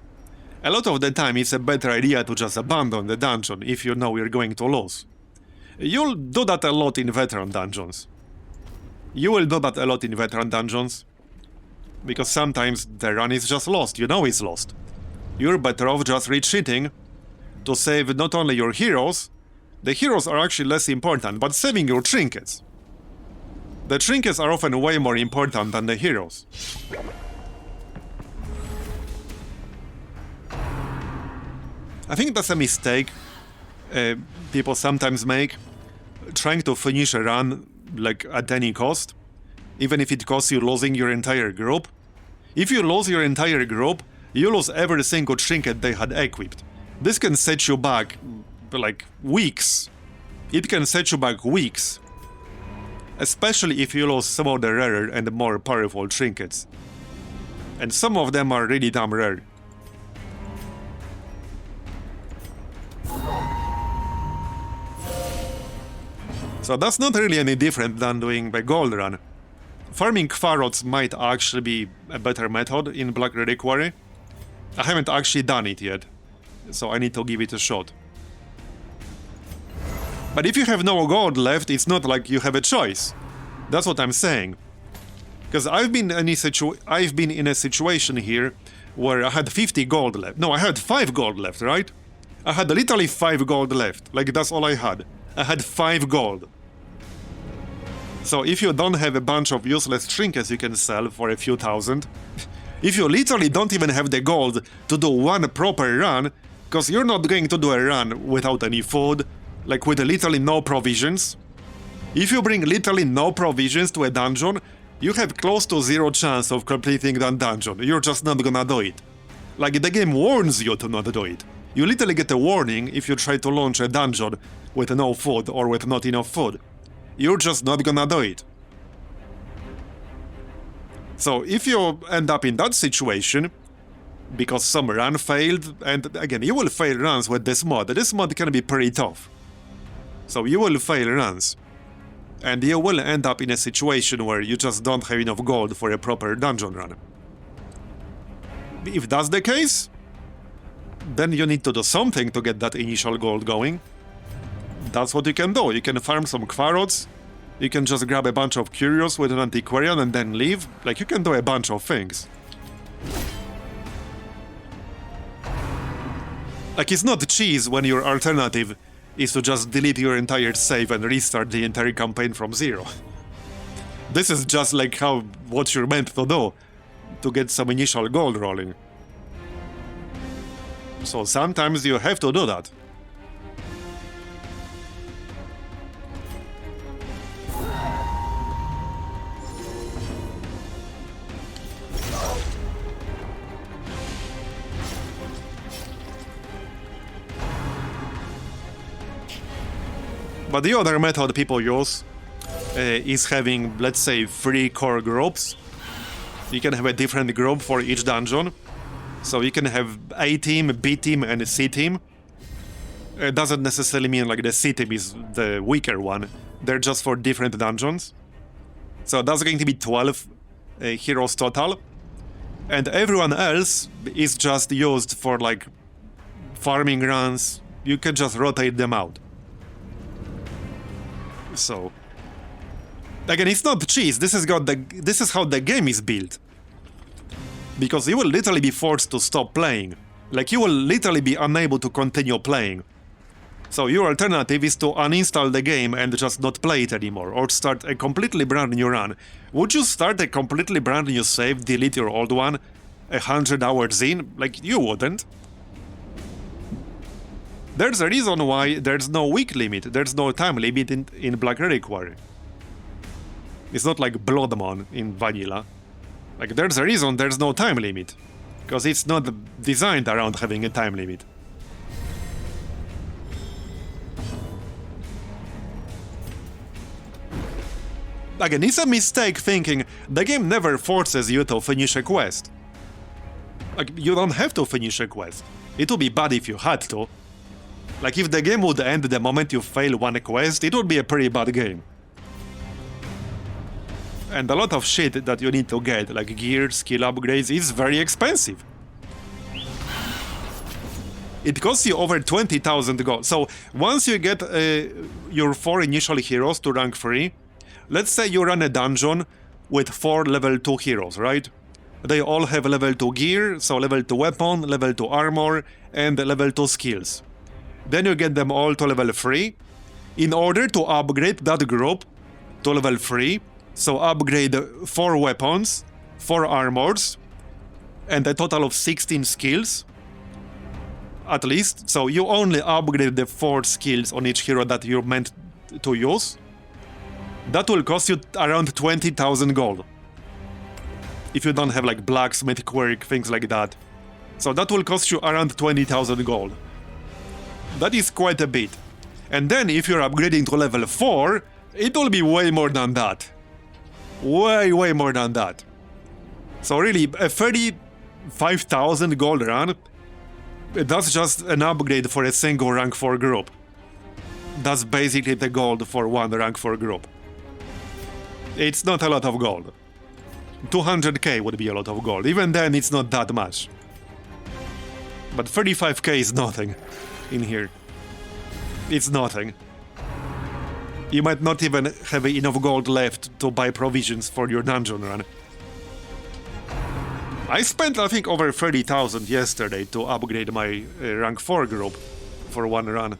A lot of the time it's a better idea to just abandon the dungeon if you know you're going to lose. You'll do that a lot in veteran dungeons. You will do that a lot in veteran dungeons. Because sometimes the run is just lost, you know it's lost. You're better off just retreating to save not only your heroes. The heroes are actually less important, but saving your trinkets. The trinkets are often way more important than the heroes. I think that's a mistake people sometimes make, trying to finish a run like at any cost, even if it costs you losing your entire group. If you lose your entire group, you lose every single trinket they had equipped. This can set you back like weeks. It can set you back weeks. Especially if you lose some of the rarer and more powerful trinkets. And some of them are really damn rare. So that's not really any different than doing the gold run. Farming Kvarots might actually be a better method in Black Reliquary. I haven't actually done it yet, so I need to give it a shot. But if you have no gold left, it's not like you have a choice. That's what I'm saying. Because I've been in a situation here where I had 50 gold left. No, I had 5 gold left, right? I had literally 5 gold left. Like, that's all I had. I had 5 gold. So if you don't have a bunch of useless trinkets you can sell for a few thousand, if you literally don't even have the gold to do one proper run, because you're not going to do a run without any food, like with literally no provisions. If you bring literally no provisions to a dungeon, you have close to 0 chance of completing that dungeon. You're just not gonna do it. Like, the game warns you to not do it. You literally get a warning if you try to launch a dungeon with no food or with not enough food. You're just not gonna do it. So if you end up in that situation, because some run failed, and again, you will fail runs with this mod can be pretty tough. So you will fail runs. And you will end up in a situation where you just don't have enough gold for a proper dungeon run. If that's the case, then you need to do something to get that initial gold going. That's what you can do. You can farm some Kvarots, you can just grab a bunch of Curios with an Antiquarian and then leave. Like, you can do a bunch of things. Like, it's not cheese when your alternative is to just delete your entire save and restart the entire campaign from zero. This is just like what you're meant to do, to get some initial gold rolling. So sometimes you have to do that. But the other method people use is having, let's say, 3 core groups. You can have a different group for each dungeon. So you can have A team, B team, and a C team. It doesn't necessarily mean like the C team is the weaker one. They're just for different dungeons. So that's going to be 12 heroes total. And everyone else is just used for like farming runs. You can just rotate them out. So again, it's not cheese. This is how the game is built. Because you will literally be forced to stop playing. Like, you will literally be unable to continue playing. So your alternative is to uninstall the game and just not play it anymore, or start a completely brand new run. Would you start a completely brand new save, delete your old one 100 hours in? Like, you wouldn't. There's a reason why there's no week limit, there's no time limit in Black Reliquary. It's not like Bloodmon in Vanilla. Like, there's a reason there's no time limit. Because it's not designed around having a time limit. Again, it's a mistake thinking the game never forces you to finish a quest. Like, you don't have to finish a quest. It would be bad if you had to. Like, if the game would end the moment you fail one quest, it would be a pretty bad game. And a lot of shit that you need to get, like gear, skill upgrades, is very expensive. It costs you over 20,000 gold. So once you get your 4 initial heroes to rank 3, let's say you run a dungeon with 4 level 2 heroes, right? They all have level 2 gear, so level 2 weapon, level 2 armor, and level 2 skills. Then you get them all to level 3. In order to upgrade that group to level 3, so upgrade 4 weapons, 4 armors, and a total of 16 skills, at least. So you only upgrade the 4 skills on each hero that you're meant to use. That will cost you around 20,000 gold. If you don't have like blacksmith, quirk, things like that. So that will cost you around 20,000 gold. That is quite a bit. And then if you're upgrading to level 4, it will be way more than that. Way more than that. So really, a 35,000 gold run, that's just an upgrade for a single rank 4 group. That's basically the gold for one rank 4 group. It's not a lot of gold. 200k would be a lot of gold. Even then, it's not that much. But 35k is nothing in here. It's nothing. You might not even have enough gold left to buy provisions for your dungeon run. I spent, I think, over 30,000 yesterday to upgrade my rank 4 group for one run.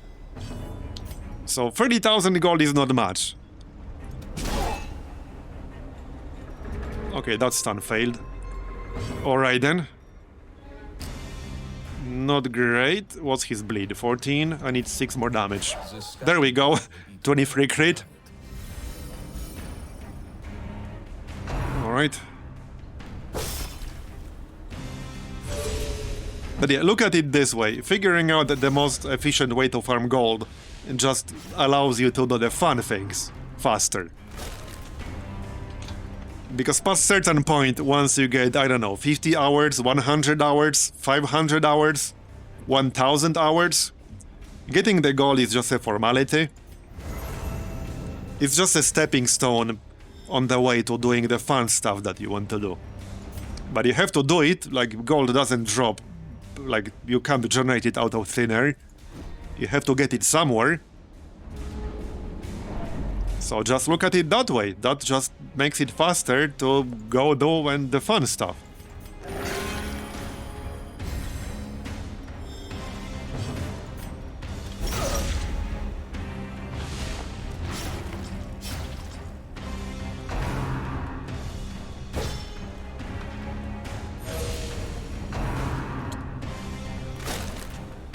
So 30,000 gold is not much. Okay, that stun failed. Alright then. Not great. What's his bleed? 14. I need 6 more damage. There we go. 23 crit. Alright. But yeah, look at it this way. Figuring out the most efficient way to farm gold just allows you to do the fun things faster. Because past certain point, once you get, I don't know, 50 hours, 100 hours, 500 hours, 1000 hours, getting the gold is just a formality. It's just a stepping stone on the way to doing the fun stuff that you want to do. But you have to do it, like gold doesn't drop, like you can't generate it out of thin air. You have to get it somewhere. So just look at it that way. That just makes it faster to go do the fun stuff.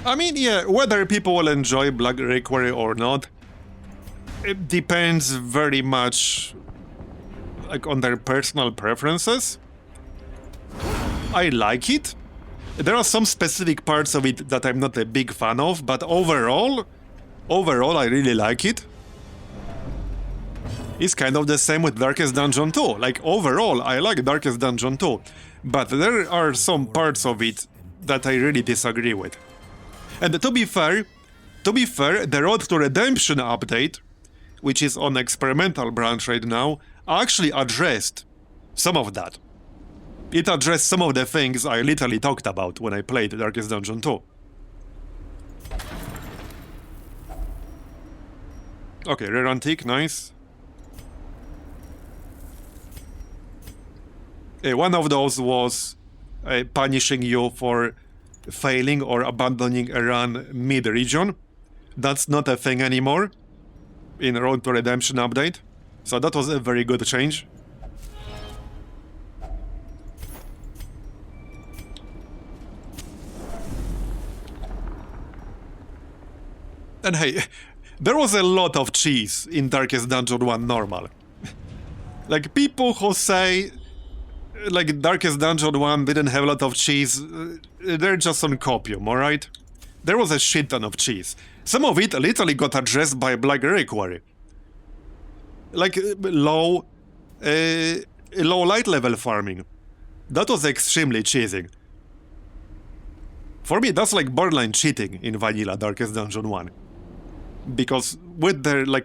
I mean, yeah, whether people will enjoy Black Reliquary or not, it depends very much like on their personal preferences. I like it. There are some specific parts of it that I'm not a big fan of, but overall I really like it. It's kind of the same with Darkest Dungeon 2. Like, overall, I like Darkest Dungeon 2, but there are some parts of it that I really disagree with. And to be fair, the Road to Redemption update, which is on experimental branch right now, actually addressed some of that. It addressed some of the things I literally talked about when I played Darkest Dungeon 2. Okay, rare antique, nice. One of those was punishing you for failing or abandoning a run mid-region. That's not a thing anymore in Road to Redemption update, so that was a very good change. And hey, there was a lot of cheese in Darkest Dungeon 1 normal. Like, people who say like Darkest Dungeon 1 didn't have a lot of cheese, they're just on copium, alright? There was a shit ton of cheese. Some of it literally got addressed by Black Reliquary. Like low light level farming. That was extremely cheesy. For me, that's like borderline cheating in vanilla Darkest Dungeon 1. Because with the right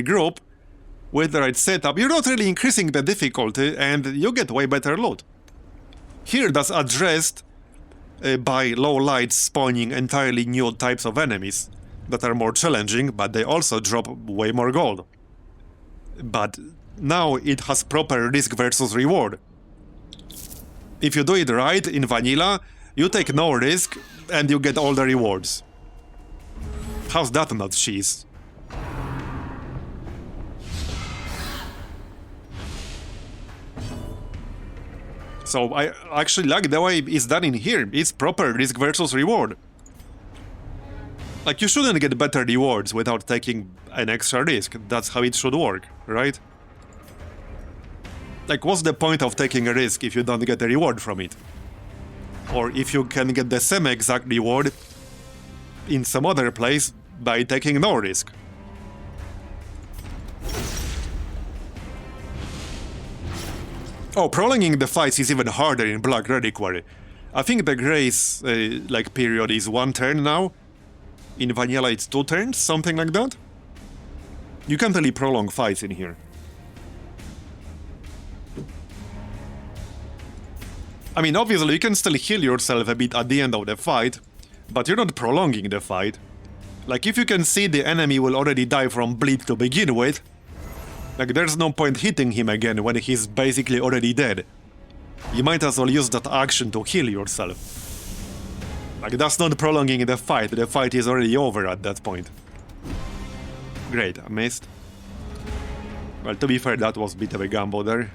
group, with the right setup, you're not really increasing the difficulty and you get way better loot. Here that's addressed by low lights spawning entirely new types of enemies that are more challenging, but they also drop way more gold. But now it has proper risk versus reward. If you do it right in vanilla, you take no risk and you get all the rewards. How's that not cheese? So I actually like the way it's done in here. It's proper risk versus reward. Like, you shouldn't get better rewards without taking an extra risk. That's how it should work, right? Like, what's the point of taking a risk if you don't get a reward from it? Or if you can get the same exact reward in some other place by taking no risk. Oh, prolonging the fights is even harder in Black Reliquary. I think the grace period is 1 turn now. In vanilla it's 2 turns, something like that. You can't really prolong fights in here. I mean, obviously you can still heal yourself a bit at the end of the fight, but you're not prolonging the fight. Like, if you can see the enemy will already die from bleed to begin with, like, there's no point hitting him again when he's basically already dead. You might as well use that action to heal yourself. Like, that's not prolonging the fight is already over at that point. Great, I missed. Well, to be fair, that was a bit of a gamble there.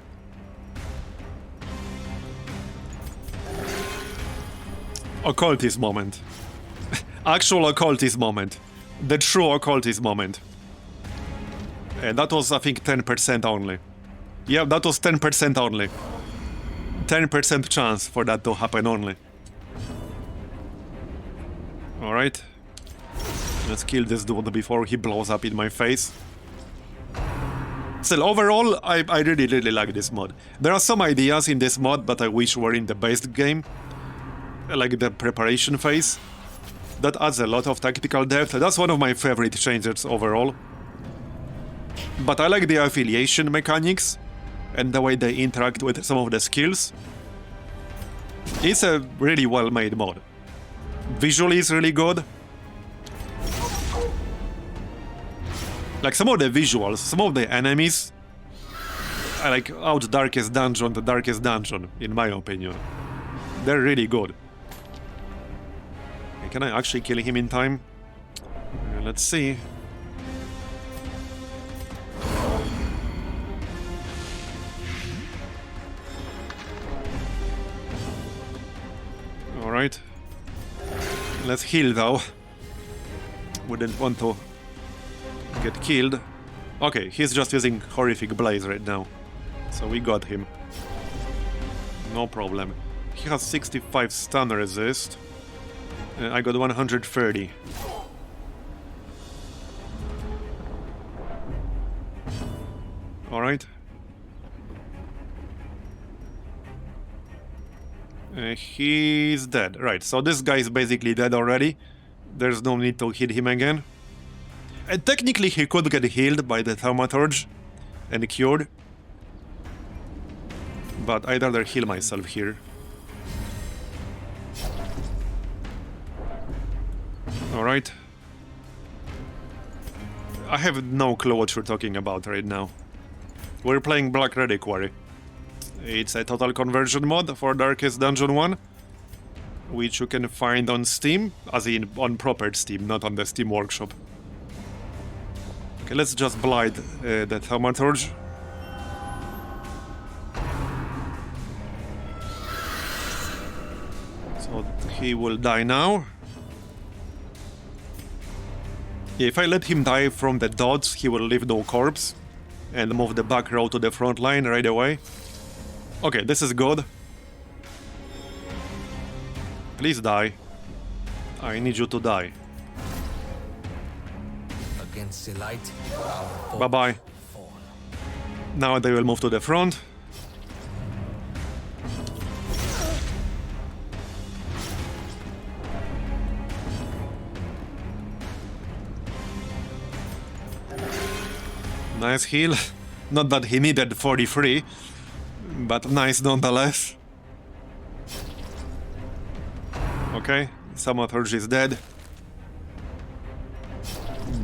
Occultist moment. Actual occultist moment. The true occultist moment. And that was, I think, 10% only. Yeah, that was 10% only. 10% chance for that to happen only. Alright. Let's kill this dude before he blows up in my face. Still, overall, I really like this mod. There are some ideas in this mod that I wish were in the base game. Like the preparation phase. That adds a lot of tactical depth. That's one of my favorite changes overall. But I like the affiliation mechanics and the way they interact with some of the skills. It's a really well-made mod. Visually it's really good. Like, some of the visuals, some of the enemies, I like out Darkest Dungeon to Darkest Dungeon, in my opinion. They're really good. Okay, can I actually kill him in time? Let's see. Alright. Let's heal though. Wouldn't want to get killed. Okay, he's just using horrific blaze right now. So we got him. No problem. He has 65 stun resist. I got 130. Alright. He's dead. Right, so this guy is basically dead already. There's no need to hit him again. And technically he could get healed by the Thaumaturge and cured. But I'd rather heal myself here. Alright. I have no clue what you're talking about right now. We're playing Black Reliquary. It's a total conversion mod for Darkest Dungeon 1, which you can find on Steam, as in on proper Steam, not on the Steam Workshop. Okay, let's just blight the Thaumaturge. So he will die now. If I let him die from the dots, he will leave no corpse and move the back row to the front line right away. Okay, this is good. Please die. I need you to die. Against the light, Bye-bye. Now they will move to the front. Nice heal. Not that he needed 43, but nice nonetheless. Okay, Thaumaturge is dead.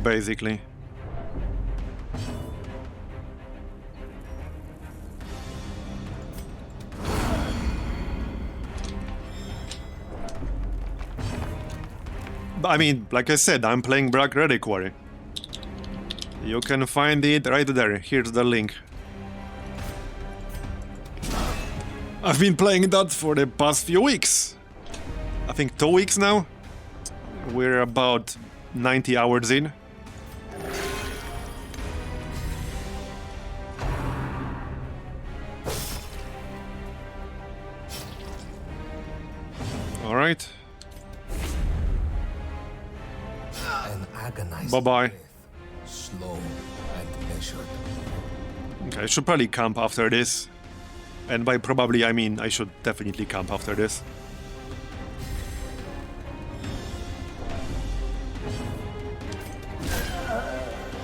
Basically. I mean, like I said, I'm playing Black Reliquary. You can find it right there. Here's the link. I've been playing that for the past few weeks. I think 2 weeks now. We're about 90 hours in. All right. an agonizing Bye-bye. breath, slow and measured. Okay, I should probably camp after this. And by probably, I mean I should definitely camp after this.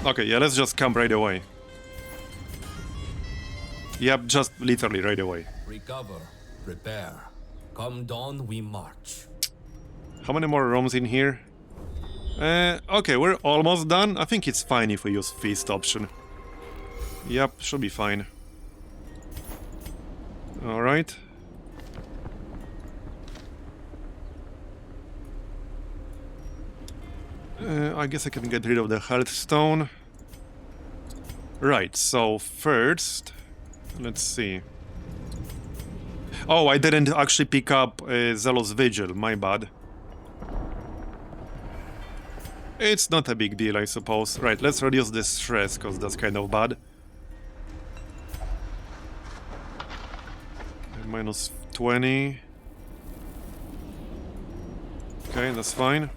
Okay, yeah, let's just camp right away. Yep, just literally right away. Recover, prepare. Come dawn, we march. How many more rooms in here? Okay, we're almost done. I think it's fine if we use feast option. Yep, should be fine. Alright. I guess I can get rid of the health stone. Right, so first, let's see. Oh, I didn't actually pick up Zealous Vigil, my bad. It's not a big deal, I suppose. Right, let's reduce the stress, because that's kind of bad. Minus 20. Okay, that's fine.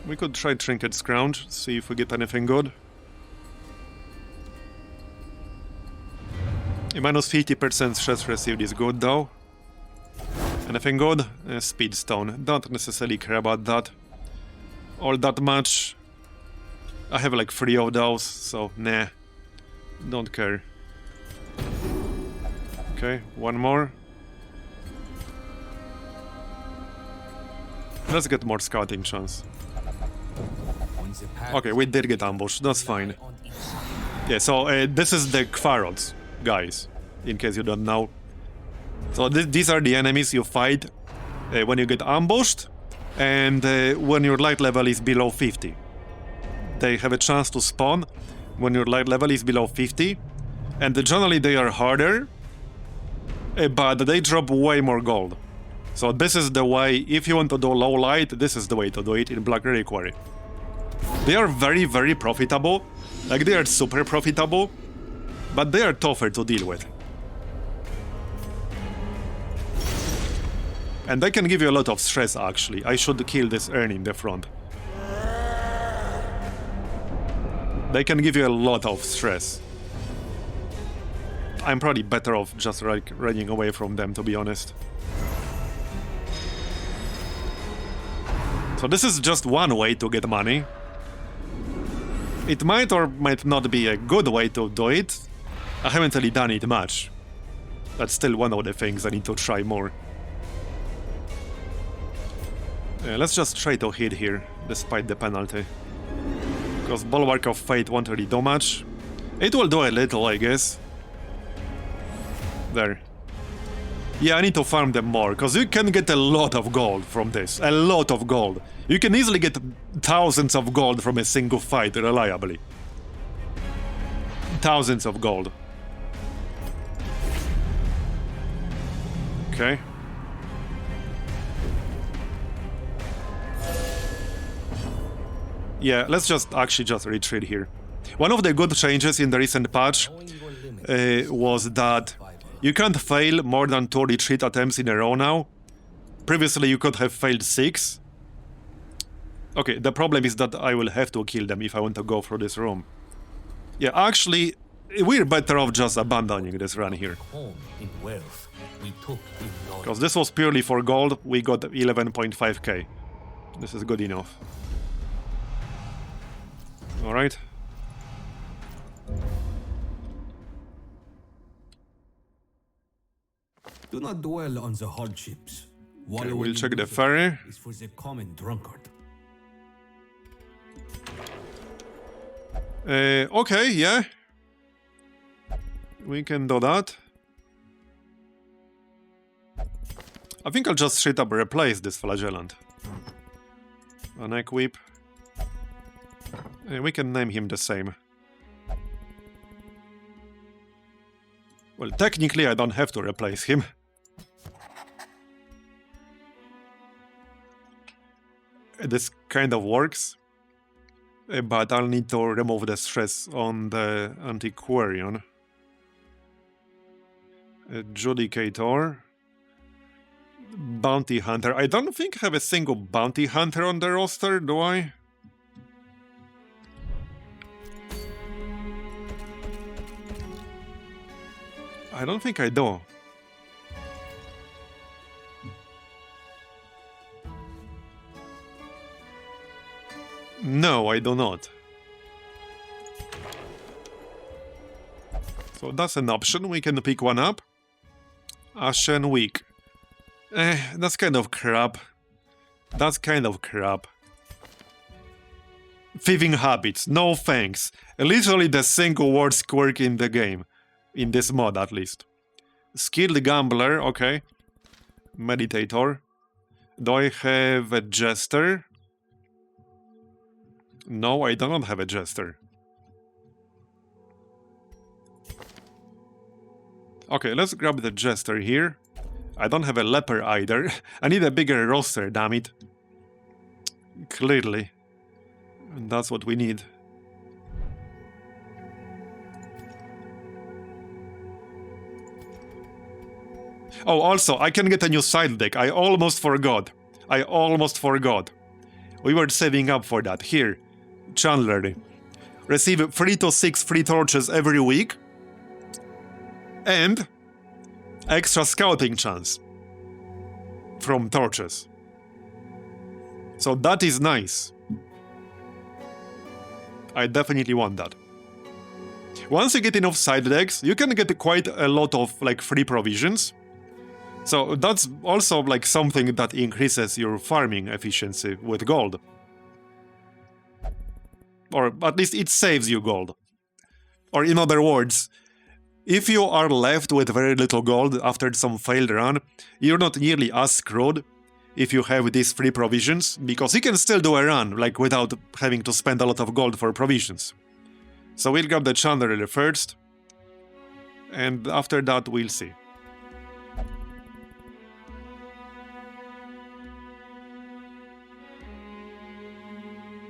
We could try Trinket Scrounge, see if we get anything good. A minus 50% stress received is good though. Anything good? Speed Stone. Don't necessarily care about that all that much. I have like 3 of those, so nah. Don't care. Okay, one more. Let's get more scouting chance. Okay, we did get ambushed, that's fine. Yeah, so this is the Kvarods, guys, in case you don't know. So these are the enemies you fight when you get ambushed and when your light level is below 50. They have a chance to spawn when your light level is below 50, And generally they are harder, but they drop way more gold. So this is the way, if you want to do low light, this is the way to do it in Black Reliquary. They are very, very profitable. Like, they are super profitable, but they are tougher to deal with. And they can give you a lot of stress, actually. I should kill this urn in the front. They can give you a lot of stress. I'm probably better off just like running away from them, to be honest. So this is just one way to get money. It might or might not be a good way to do it. I haven't really done it much. That's still one of the things I need to try more. Let's just try to hit here, despite the penalty. Because Bulwark of Fate won't really do much. It will do a little, I guess. There. Yeah, I need to farm them more, because you can get a lot of gold from this. A lot of gold. You can easily get thousands of gold from a single fight, reliably. Thousands of gold. Okay. Yeah, let's just retreat here. One of the good changes in the recent patch was that you can't fail more than 2 retreat attempts in a row now. Previously you could have failed 6. Okay, the problem is that I will have to kill them if I want to go through this room. Yeah, actually, we're better off just abandoning this run here. Because this was purely for gold, we got 11.5k. This is good enough. Alright. Do not dwell on the hardships. Okay, we'll check the ferry. Is for the common drunkard. Okay, yeah. We can do that. I think I'll just straight up replace this flagellant. Unequip. We can name him the same. Well, technically I don't have to replace him. This kind of works. But I'll need to remove the stress on the Antiquarian. Adjudicator. Bounty Hunter. I don't think I have a single Bounty Hunter on the roster, do I? I don't think I do. No, I do not. So that's an option, we can pick one up. Ashen Week. That's kind of crap. That's kind of crap. Thieving Habits, no thanks. Literally the single worst quirk in the game. In this mod, at least. Skilled Gambler, okay. Meditator. Do I have a Jester? No, I do not have a Jester. Okay, let's grab the Jester here. I don't have a Leper either. I need a bigger roster, damn it. Clearly. And that's what we need. Oh, also, I can get a new side deck. I almost forgot. We were saving up for that. Here, Chandlery. Receive 3 to 6 free torches every week. And extra scouting chance from torches. So that is nice. I definitely want that. Once you get enough side decks, you can get quite a lot of like free provisions. So that's also like something that increases your farming efficiency with gold. Or at least it saves you gold. Or in other words, if you are left with very little gold after some failed run, you're not nearly as screwed if you have these free provisions, because you can still do a run, like without having to spend a lot of gold for provisions. So we'll grab the Chandlery first. And after that, we'll see.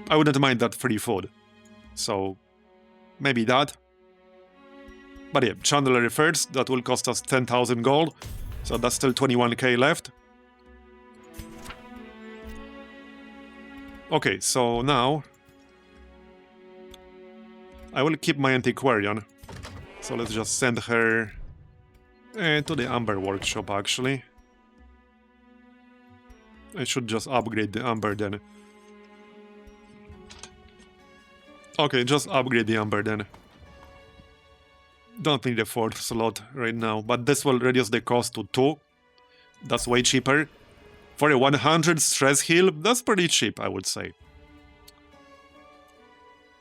I wouldn't mind that free food. So, maybe that. But yeah, Chandlery first, that will cost us 10,000 gold. So that's still 21k left. Okay, so now I will keep my antiquarian. So let's just send her to the Amber workshop, actually. I should just upgrade the Amber then. Okay, just upgrade the Amber then. Don't need a 4th slot right now, but this will reduce the cost to 2. That's way cheaper. For a 100 stress heal, that's pretty cheap, I would say.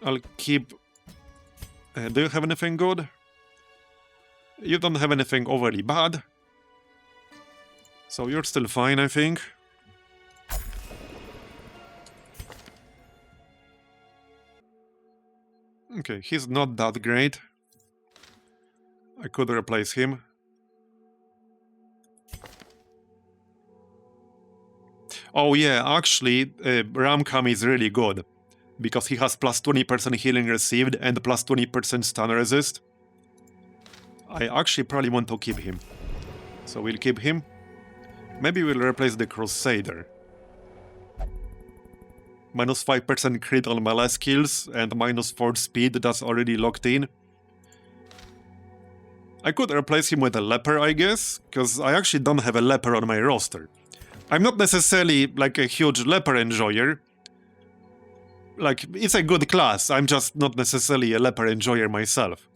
I'll keep... do you have anything good? You don't have anything overly bad. So you're still fine, I think. Okay, he's not that great. I could replace him. Oh yeah, actually, Ramkam is really good. Because he has plus 20% healing received and plus 20% stun resist. I actually probably want to keep him. So we'll keep him. Maybe we'll replace the Crusader. Minus 5% crit on melee skills and minus 4 speed, that's already locked in. I could replace him with a leper, I guess, because I actually don't have a leper on my roster. I'm not necessarily like a huge leper enjoyer. Like, it's a good class, I'm just not necessarily a leper enjoyer myself.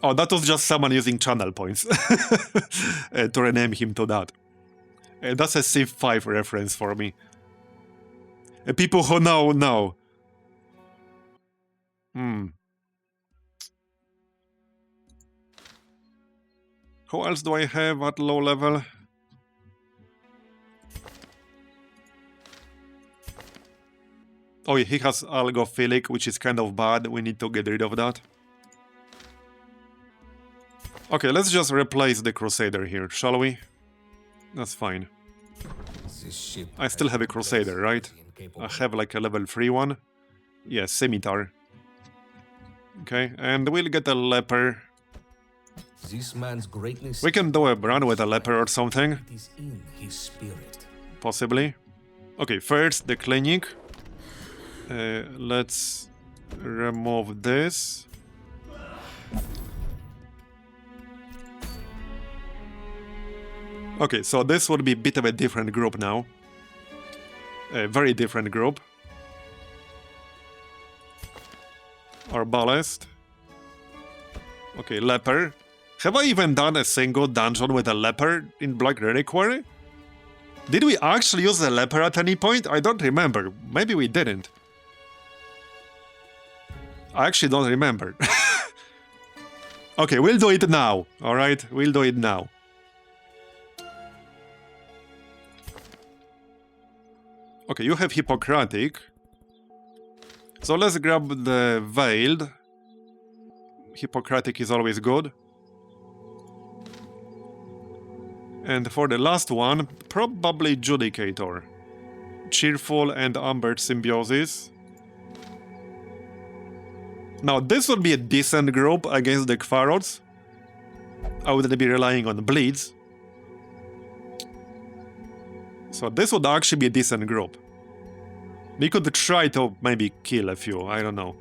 Oh, that was just someone using channel points to rename him to that. That's a Civ 5 reference for me. People who know. Who else do I have at low level? Oh yeah, he has Algophilic, which is kind of bad. We need to get rid of that. Okay, let's just replace the Crusader here, shall we? That's fine. I still have a Crusader, right? I have like a level 3 one. Yeah, Scimitar. Okay, and we'll get a Leper. This man's greatness. We can do a run with a Leper or something. It is in his spirit. Possibly. Okay, first the clinic. Let's remove this. Okay, so this would be a bit of a different group now. A very different group. Arbalest. Okay, Leper. Have I even done a single dungeon with a Leper in Black Reliquary? Did we actually use a Leper at any point? I don't remember. Maybe we didn't. I actually don't remember. Okay, we'll do it now. Alright, we'll do it now. Okay, you have Hippocratic. So let's grab the Veiled. Hippocratic is always good. And for the last one, probably Judicator. Cheerful and Amber Symbiosis. Now, this would be a decent group against the Kvarots. I wouldn't be relying on Bleeds. So this would actually be a decent group. We could try to maybe kill a few, I don't know.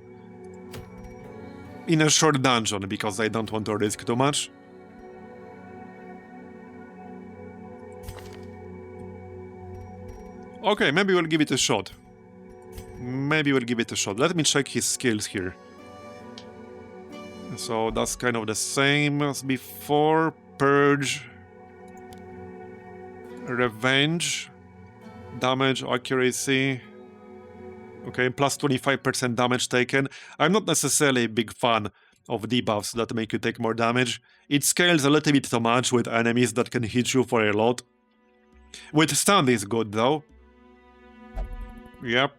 In a short dungeon, because I don't want to risk too much. Okay, maybe we'll give it a shot. Maybe we'll give it a shot. Let me check his skills here. So that's kind of the same as before. Purge. Revenge. Damage, accuracy. Okay, plus 25% damage taken. I'm not necessarily a big fan of debuffs that make you take more damage. It scales a little bit too much with enemies that can hit you for a lot. With stun is good though. Yep.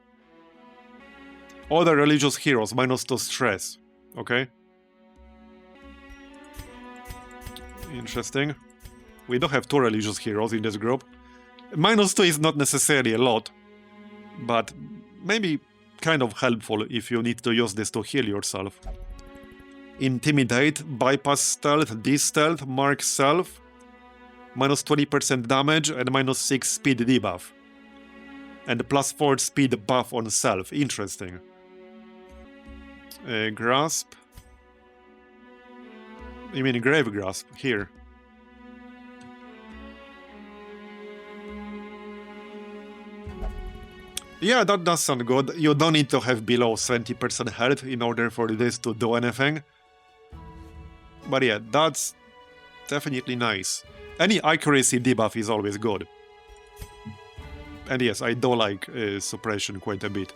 Other religious heroes, -2 stress. Okay. Interesting. We don't have two religious heroes in this group. -2 is not necessarily a lot, but maybe kind of helpful if you need to use this to heal yourself. Intimidate, bypass stealth, de-stealth, mark self, -20% damage and -6 speed debuff. And +4 speed buff on self. Interesting. Grasp. You mean Grave Grasp? Here. Yeah, that does sound good. You don't need to have below 70% health in order for this to do anything. But yeah, that's definitely nice. Any accuracy debuff is always good. And yes, I do like suppression quite a bit.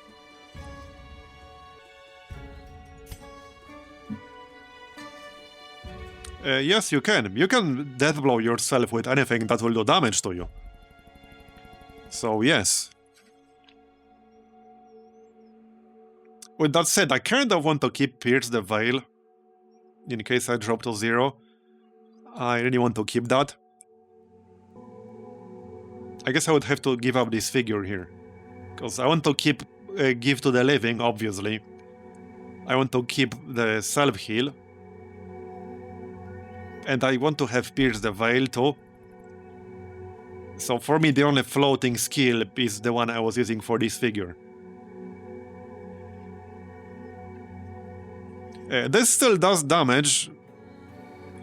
Yes, you can. You can death blow yourself with anything that will do damage to you. So yes. With that said, I kind of want to keep Pierce the Veil. In case I drop to 0. I really want to keep that. I guess I would have to give up this figure here. Because I want to keep Give to the Living, obviously. I want to keep the self-heal. And I want to have Pierce the Veil too. So for me, the only floating skill is the one I was using for this figure. This still does damage.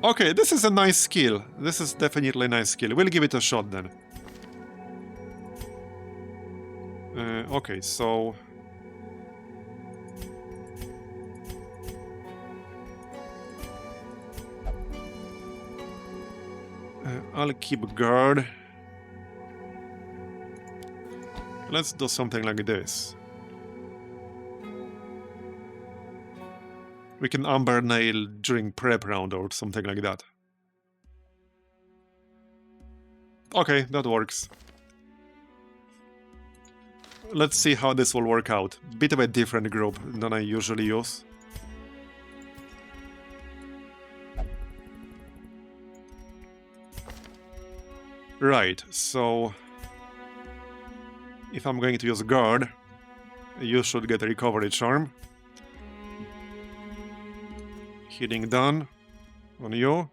Okay, this is a nice skill. This is definitely a nice skill. We'll give it a shot then. Okay, so... I'll keep guard. Let's do something like this. We can Amber Nail during prep round or something like that. Okay, that works. Let's see how this will work out. Bit of a different group than I usually use. Right, so... if I'm going to use guard, you should get a recovery charm. Healing done on you.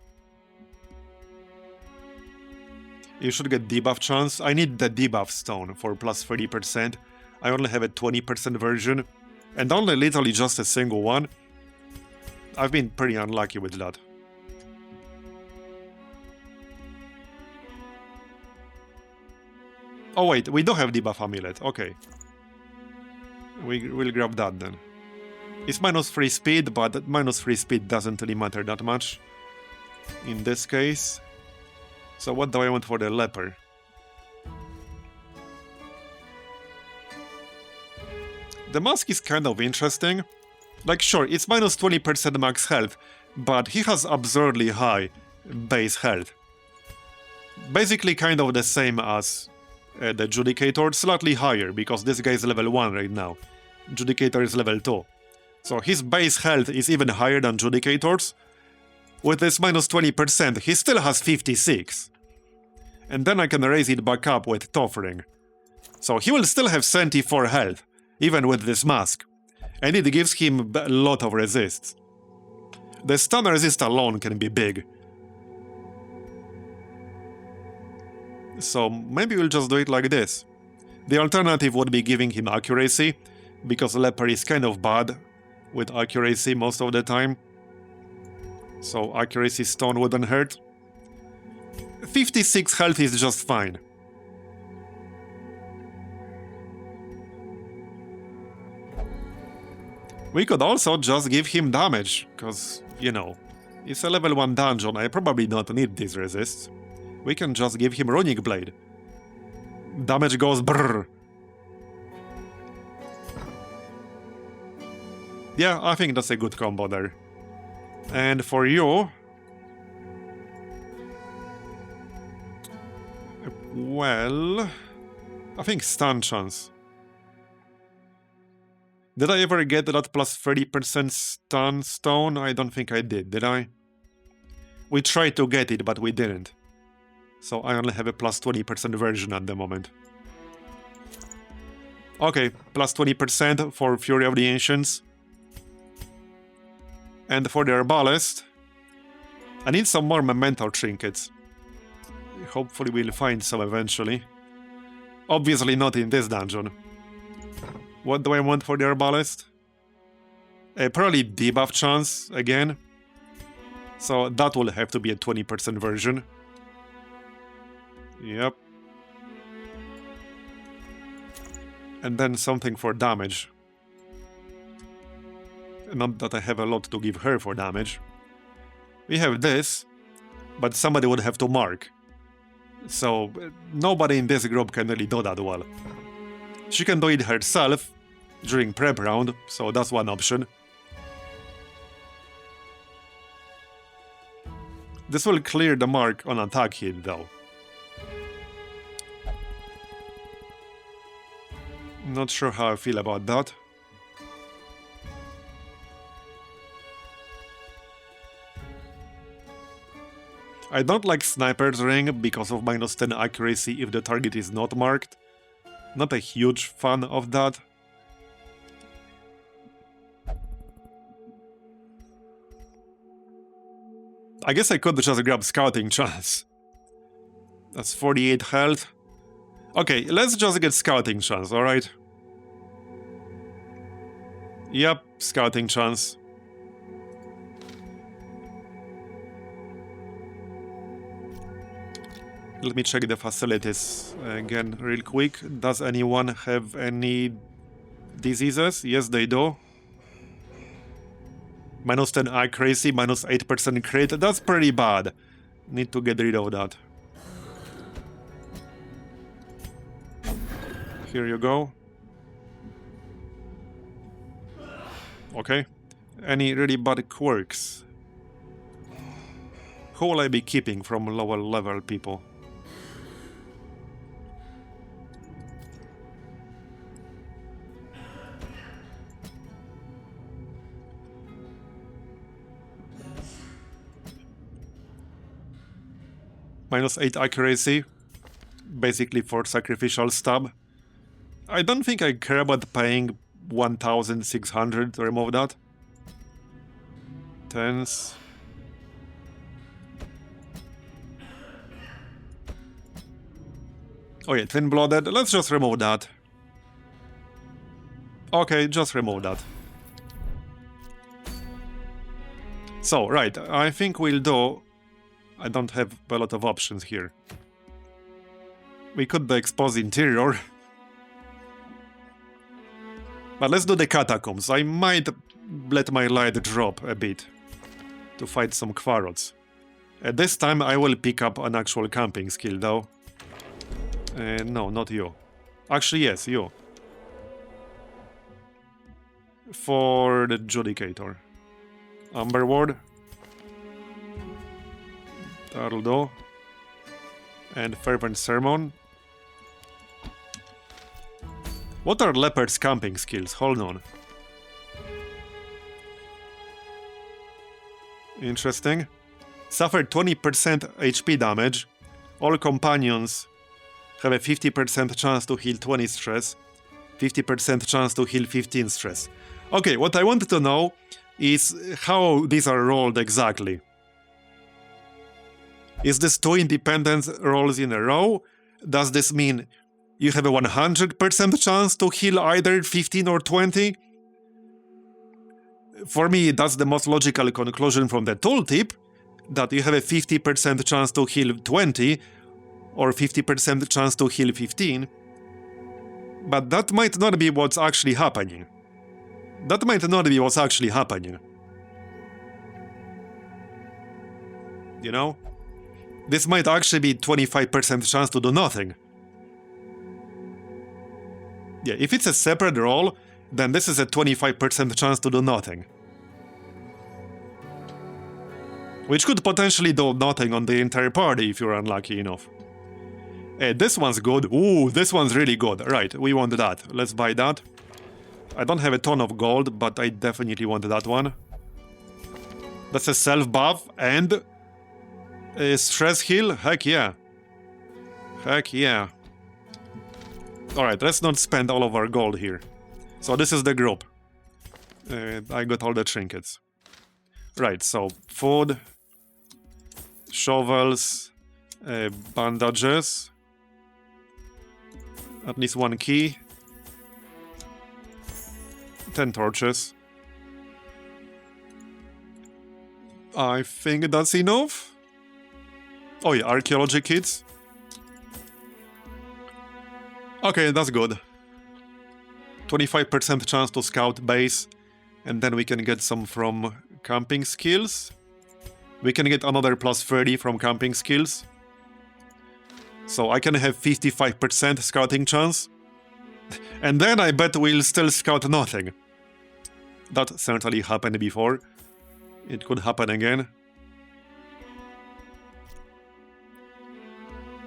You should get debuff chance. I need the debuff stone for plus 30%. I only have a 20% version, and only literally just a single one. I've been pretty unlucky with that. Oh wait, we do have debuff amulet. Okay. We'll grab that then. It's -3 speed, but -3 speed doesn't really matter that much in this case. So what do I want for the leper? The mask is kind of interesting. Like, sure, it's -20% max health, but he has absurdly high base health. Basically kind of the same as the Judicator, slightly higher, because this guy is level 1 right now. Judicator is level 2. So his base health is even higher than Judicator's. With this -20%, he still has 56. And then I can raise it back up with Toffering. So he will still have 74 health, even with this mask. And it gives him a lot of resists. The stun resist alone can be big. So maybe we'll just do it like this. The alternative would be giving him accuracy, because Leper is kind of bad with accuracy most of the time. So accuracy stone wouldn't hurt. 56 health is just fine. We could also just give him damage, because, you know, it's a level 1 dungeon, I probably don't need these resists. We can just give him Runic Blade. Damage goes brrr. Yeah, I think that's a good combo there. And for you... well... I think stun chance. Did I ever get that plus 30% stun stone? I don't think I did I? We tried to get it, but we didn't. So I only have a plus 20% version at the moment. Okay, plus 20% for Fury of the Ancients. And for the Herbalist, I need some more Memento trinkets. Hopefully we'll find some eventually. Obviously not in this dungeon. What do I want for the Herbalist? Probably debuff chance again. So that will have to be a 20% version. Yep. And then something for damage. Not that I have a lot to give her for damage. We have this, but somebody would have to mark. So nobody in this group can really do that well. She can do it herself during prep round, so that's one option. This will clear the mark on attack hit though. Not sure how I feel about that. I don't like Sniper's Ring because of minus 10 accuracy if the target is not marked. Not a huge fan of that. I guess I could just grab Scouting Chance. That's 48 health. Okay, let's just get Scouting Chance, alright? Yep, Scouting Chance. Let me check the facilities again real quick. Does anyone have any diseases? Yes, they do. Minus 10 accuracy, minus 8% crit. That's pretty bad. Need to get rid of that. Here you go. Okay. Any really bad quirks? Who will I be keeping from lower level people? Minus 8 accuracy, basically for sacrificial stab. I don't think I care about paying 1,600 to remove that. Tens. Oh yeah, Thin-Blooded, let's just remove that. Okay, just remove that. So, right, I think we'll do... I don't have a lot of options here. We could expose Interior. But let's do the Catacombs. I might let my light drop a bit to fight some Kvarots. This time I will pick up an actual camping skill though. No, not you. Actually, yes, you. For the Judicator. Amber Ward. That'll do. And Fervent Sermon. What are Leopard's camping skills? Hold on. Interesting. Suffer 20% HP damage. All companions have a 50% chance to heal 20 stress. 50% chance to heal 15 stress. Okay, what I wanted to know is how these are rolled exactly. Is this 2 independent rolls in a row? Does this mean you have a 100% chance to heal either 15 or 20? For me, that's the most logical conclusion from the tooltip, that you have a 50% chance to heal 20 or 50% chance to heal 15. But that might not be what's actually happening. That might not be what's actually happening. You know? This might actually be 25% chance to do nothing. Yeah, if it's a separate roll, then this is a 25% chance to do nothing. Which could potentially do nothing on the entire party if you're unlucky enough. This one's good. Ooh, this one's really good. Right, we want that. Let's buy that. I don't have a ton of gold, but I definitely want that one. That's a self-buff and Stress heal? Heck yeah. Heck yeah. Alright, let's not spend all of our gold here. So this is the group. I got all the trinkets. Right, so food, shovels, bandages, at least 1 key, 10 torches. I think that's enough. Oh yeah, archaeology kits. Okay, that's good. 25% chance to scout base, and then we can get some from camping skills. We can get another plus 30 from camping skills. So I can have 55% scouting chance. And then I bet we'll still scout nothing. That certainly happened before. It could happen again.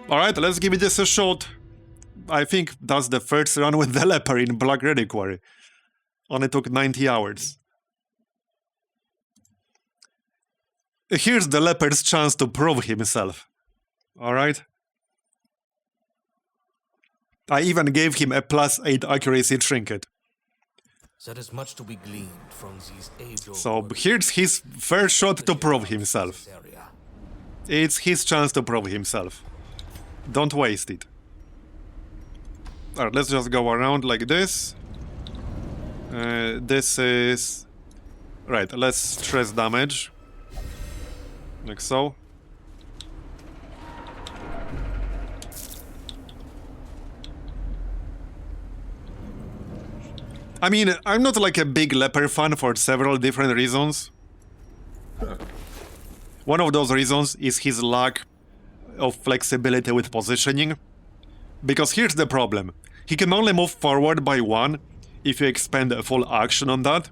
Alright, let's give this a shot. I think that's the first run with the leper in Black Reliquary. Only took 90 hours. Here's the leper's chance to prove himself. Alright? I even gave him a plus 8 accuracy trinket. There is much to be gleaned from these age-old So here's his first shot to prove himself. area. It's his chance to prove himself. Don't waste it. Alright, let's just go around like this. This is... Right, let's stress damage. Like so. I mean, I'm not like a big leper fan for several different reasons. One of those reasons is his lack of flexibility with positioning. Because here's the problem. He can only move forward by 1 if you expend a full action on that.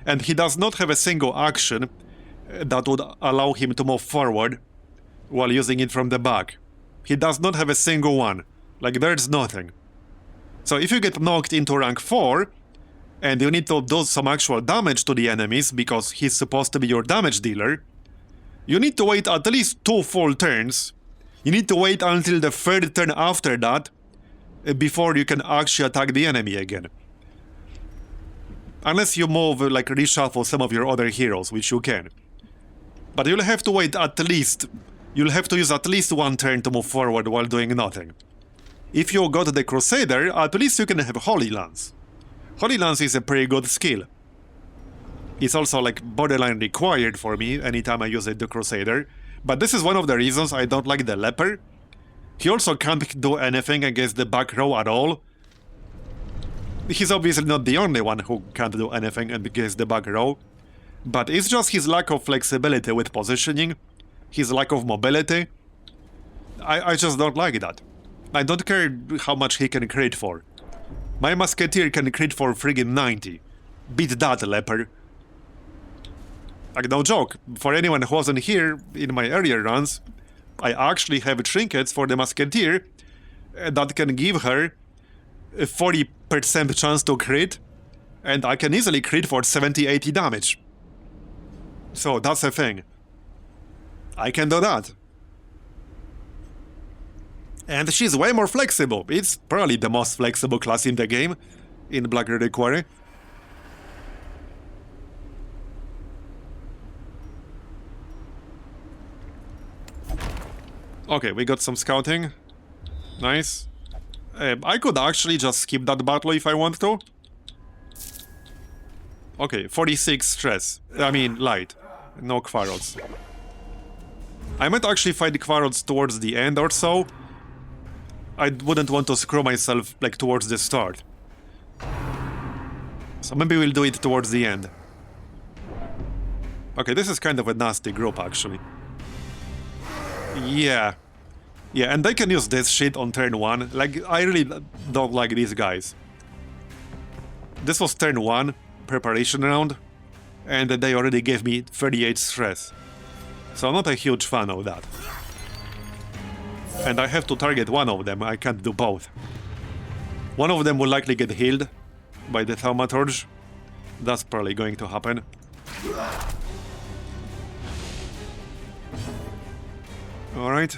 And he does not have a single action that would allow him to move forward while using it from the back. He does not have a single one. Like, there's nothing. So if you get knocked into rank 4, and you need to do some actual damage to the enemies because he's supposed to be your damage dealer, you need to wait at least 2 full turns. You need to wait until the 3rd turn after that before you can actually attack the enemy again. Unless you move, like, reshuffle some of your other heroes, which you can. But you'll have to wait at least... You'll have to use at least 1 turn to move forward while doing nothing. If you got the Crusader, at least you can have Holy Lance. Holy Lance is a pretty good skill. It's also like borderline required for me anytime I use the Crusader. But this is one of the reasons I don't like the Leper. He also can't do anything against the back row at all. He's obviously not the only one who can't do anything against the back row. But it's just his lack of flexibility with positioning. His lack of mobility. I just don't like that. I don't care how much he can crit for. My Musketeer can crit for friggin' 90. Beat that, Leper. Like, no joke. For anyone who wasn't here in my earlier runs, I actually have trinkets for the Musketeer that can give her a 40% chance to crit, and I can easily crit for 70-80 damage. So that's a thing. I can do that. And she's way more flexible. It's probably the most flexible class in the game, in Black Reliquary. Okay, we got some scouting. Nice. I could actually just skip that battle if I want to. Okay, 46 stress. I mean, light. No Quarrels. I might actually fight the Quarrels towards the end or so. I wouldn't want to screw myself, like, towards the start. So maybe we'll do it towards the end. Okay, this is kind of a nasty group, actually. Yeah. Yeah, and they can use this shit on turn 1. Like, I really don't like these guys. This was turn 1, preparation round, and they already gave me 38 stress. So I'm not a huge fan of that. And I have to target one of them, I can't do both. One of them will likely get healed by the Thaumaturge. That's probably going to happen. Alright.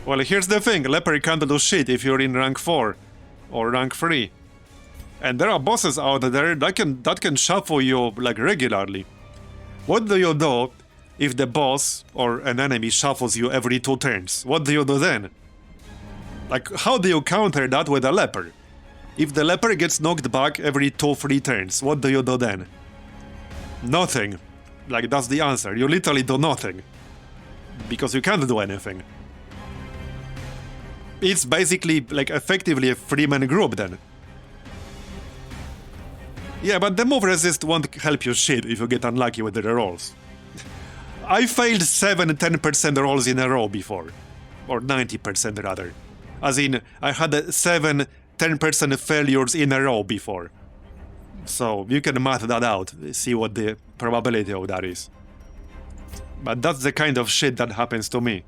Well, here's the thing. Leper can't do shit if you're in rank 4 or rank 3. And there are bosses out there that can shuffle you like regularly. What do you do if the boss or an enemy shuffles you every 2 turns? What do you do then? Like, how do you counter that with a leper? If the leper gets knocked back every 2-3 turns, what do you do then? Nothing. Like, that's the answer. You literally do nothing. Because you can't do anything. It's basically, like, effectively a 3-man group then. Yeah, but the move resist won't help you shit if you get unlucky with the rolls. I failed 7-10% rolls in a row before. Or 90% rather. As in, I had 7-10% failures in a row before. So, you can math that out, see what the probability of that is. But that's the kind of shit that happens to me.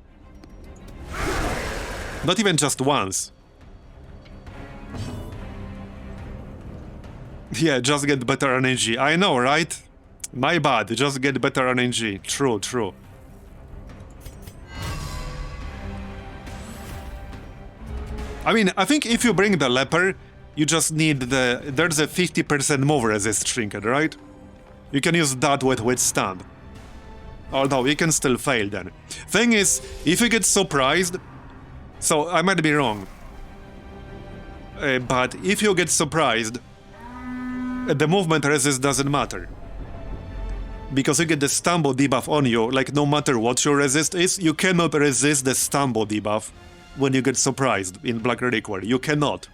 Not even just once. Yeah, just get better RNG. I know, right? My bad, just get better RNG. True, true. I mean, I think if you bring the leper, you just need there's a 50% move resist trinket, right? You can use that with withstand. Although, you can still fail then. Thing is, if you get surprised... So, I might be wrong. But if you get surprised, the movement resist doesn't matter. Because you get the stumble debuff on you, like no matter what your resist is, you cannot resist the stumble debuff when you get surprised in Black Reliquary. You cannot.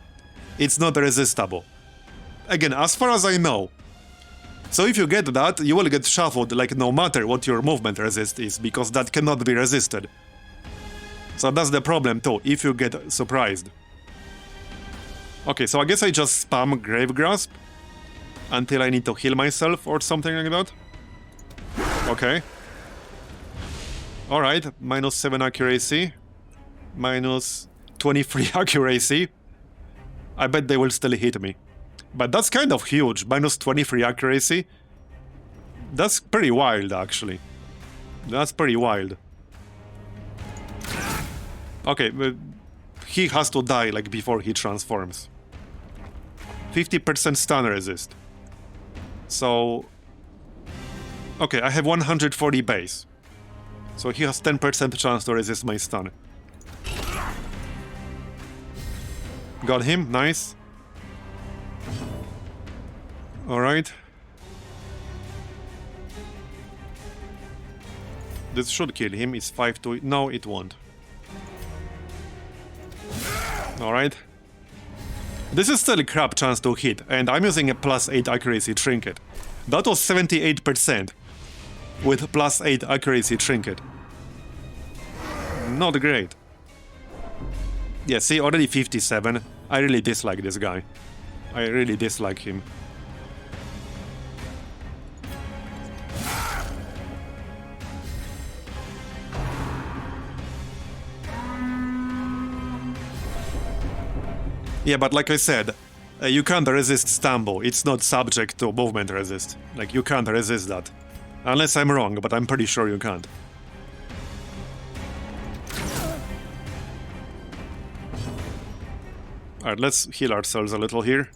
It's not resistible. Again, as far as I know. So if you get that, you will get shuffled like no matter what your movement resist is, because that cannot be resisted. So that's the problem too, if you get surprised. Okay, so I guess I just spam Grave Grasp until I need to heal myself or something like that. Okay. Alright, -7 accuracy. -23 accuracy. I bet they will still hit me. But that's kind of huge, -23 accuracy. That's pretty wild, actually. That's pretty wild. Okay, but he has to die, like, before he transforms. 50% stun resist. So... Okay, I have 140 base. So he has 10% chance to resist my stun. Got him, nice. Alright. This should kill him, it's 5-2... No, it won't. Alright. This is still a crap chance to hit, and I'm using a +8 accuracy trinket. That was 78% with +8 accuracy trinket. Not great. Yeah, see, already 57. I really dislike this guy. I really dislike him. Yeah, but like I said, you can't resist stumble. It's not subject to movement resist. Like, you can't resist that. Unless I'm wrong, but I'm pretty sure you can't. Alright, let's heal ourselves a little here.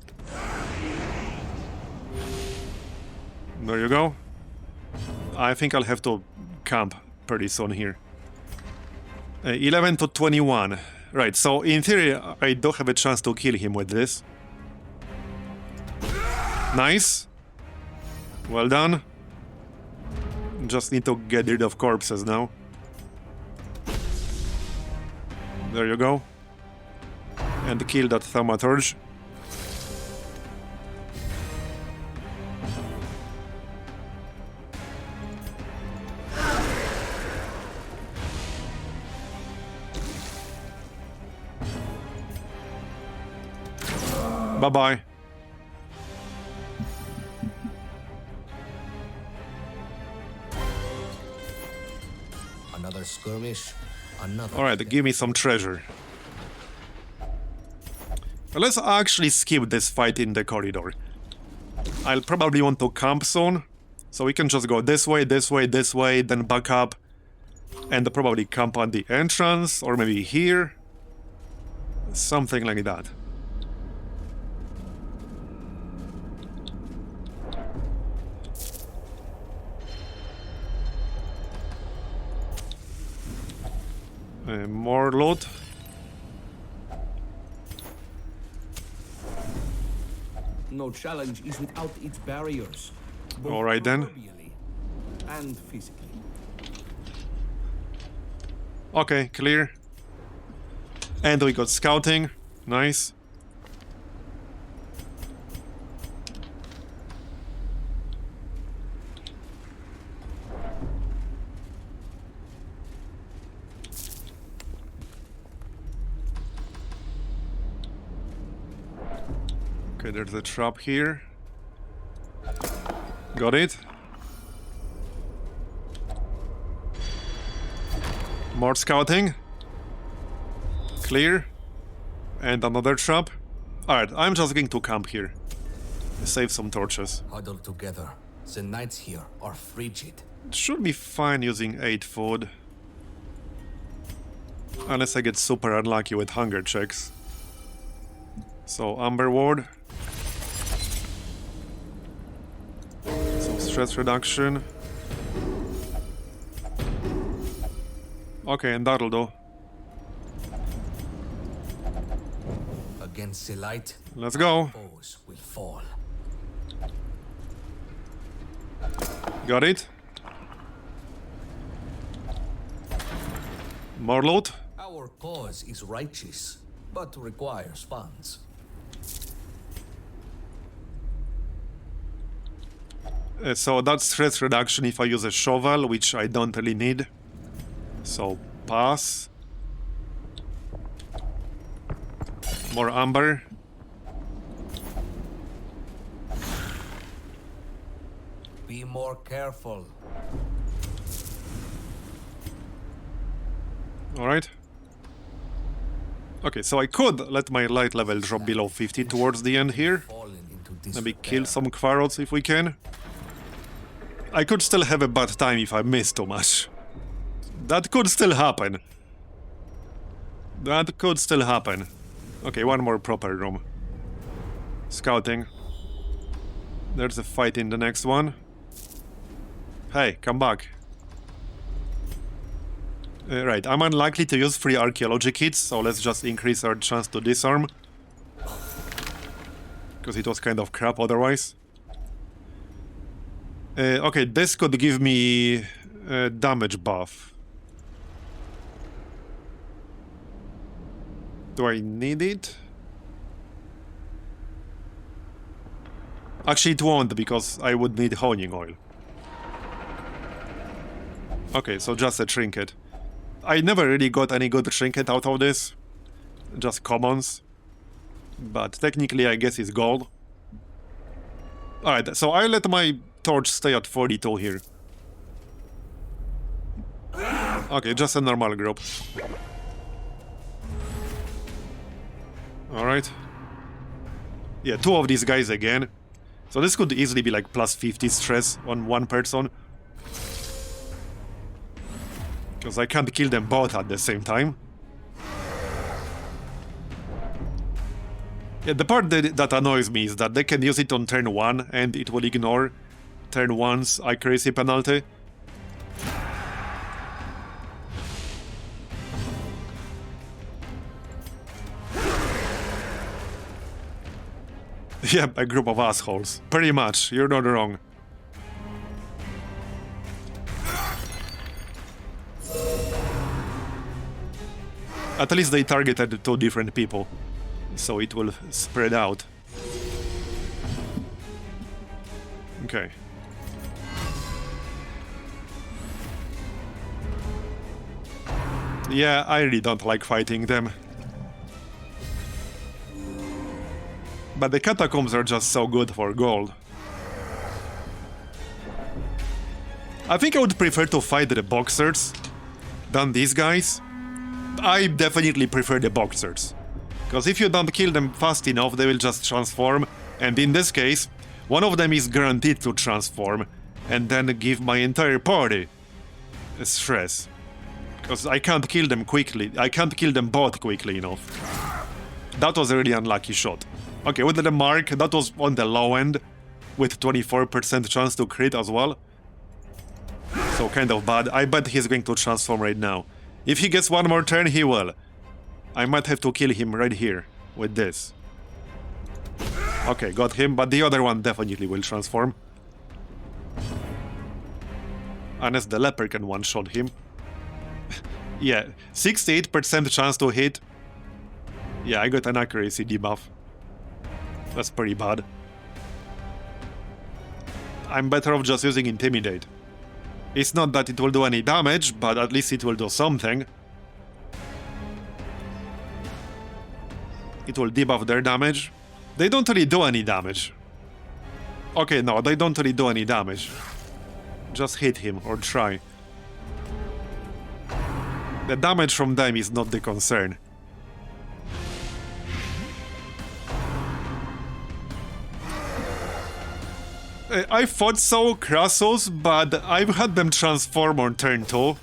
There you go. I think I'll have to camp pretty soon here. 11 to 21. Right, so in theory, I do have a chance to kill him with this. Nice. Well done. Just need to get rid of corpses now. There you go. And kill that Thaumaturge. Bye-bye. Another skirmish, another... Alright, give me some treasure. Let's actually skip this fight in the corridor. I'll probably want to camp soon, So we can just go this way, this way, this way, then back up, and probably camp at the entrance, or maybe here. Something like that. More loot. No challenge is without its barriers. Both All right, then. proverbially and physically. Okay, clear. And we got scouting. Nice. Okay, there's a trap here. Got it. More scouting. Clear. And another trap. Alright, I'm just going to camp here. Save some torches. Huddle together. The nights here are frigid. Should be fine using 8 food. Unless I get super unlucky with hunger checks. So, Amber Ward. Some stress reduction. Okay, and that'll do. Against the light, Let's go. foes will fall. Got it. More loot. Our cause is righteous, but requires funds. So that's stress reduction if I use a shovel, which I don't really need. So, pass. More amber. Be more careful. Alright. Okay, so I could let my light level drop below 50 towards the end here. Fallen into Maybe disrepair. kill some Quarrels if we can. I could still have a bad time if I miss too much. That could still happen. That could still happen. Okay, one more proper room. Scouting. There's a fight in the next one. Hey, come back. Right, I'm unlikely to use free archaeology kits, so let's just increase our chance to disarm. Because it was kind of crap otherwise. Okay, this could give me a damage buff. Do I need it? Actually, it won't, because I would need honing oil. Okay, so just a trinket. I never really got any good trinket out of this. Just commons. But technically, I guess it's gold. Alright, so I'll let my torch stay at 42 here. Okay, just a normal group. Alright. Yeah, 2 of these guys again. So this could easily be like plus 50 stress on one person. Because I can't kill them both at the same time. Yeah, the part that annoys me is that they can use it on turn 1 and it will ignore turn 1's accuracy penalty. Yep, a group of assholes. Pretty much, you're not wrong. At least they targeted 2 different people, so it will spread out. Okay. Yeah, I really don't like fighting them. But the Catacombs are just so good for gold. I think I would prefer to fight the boxers than these guys. I definitely prefer the boxers. Because if you don't kill them fast enough, they will just transform. And in this case, one of them is guaranteed to transform. and then give my entire party stress. Because I can't kill them quickly. I can't kill them both quickly enough. That was a really unlucky shot. Okay, with the mark, that was on the low end, with 24% chance to crit as well. So kind of bad. I bet he's going to transform right now. If he gets one more turn, he will. I might have to kill him right here, with this. Okay, got him, but the other one definitely will transform. Unless the leper can one-shot him. Yeah, 68% chance to hit. Yeah, I got an accuracy debuff. That's pretty bad. I'm better off just using Intimidate. It's not that it will do any damage, but at least it will do something. It will debuff their damage. They don't really do any damage. Okay, no, they don't really do any damage. Just hit him, or try. The damage from them is not the concern. I thought so, Krasos, but I've had them transform on turn 2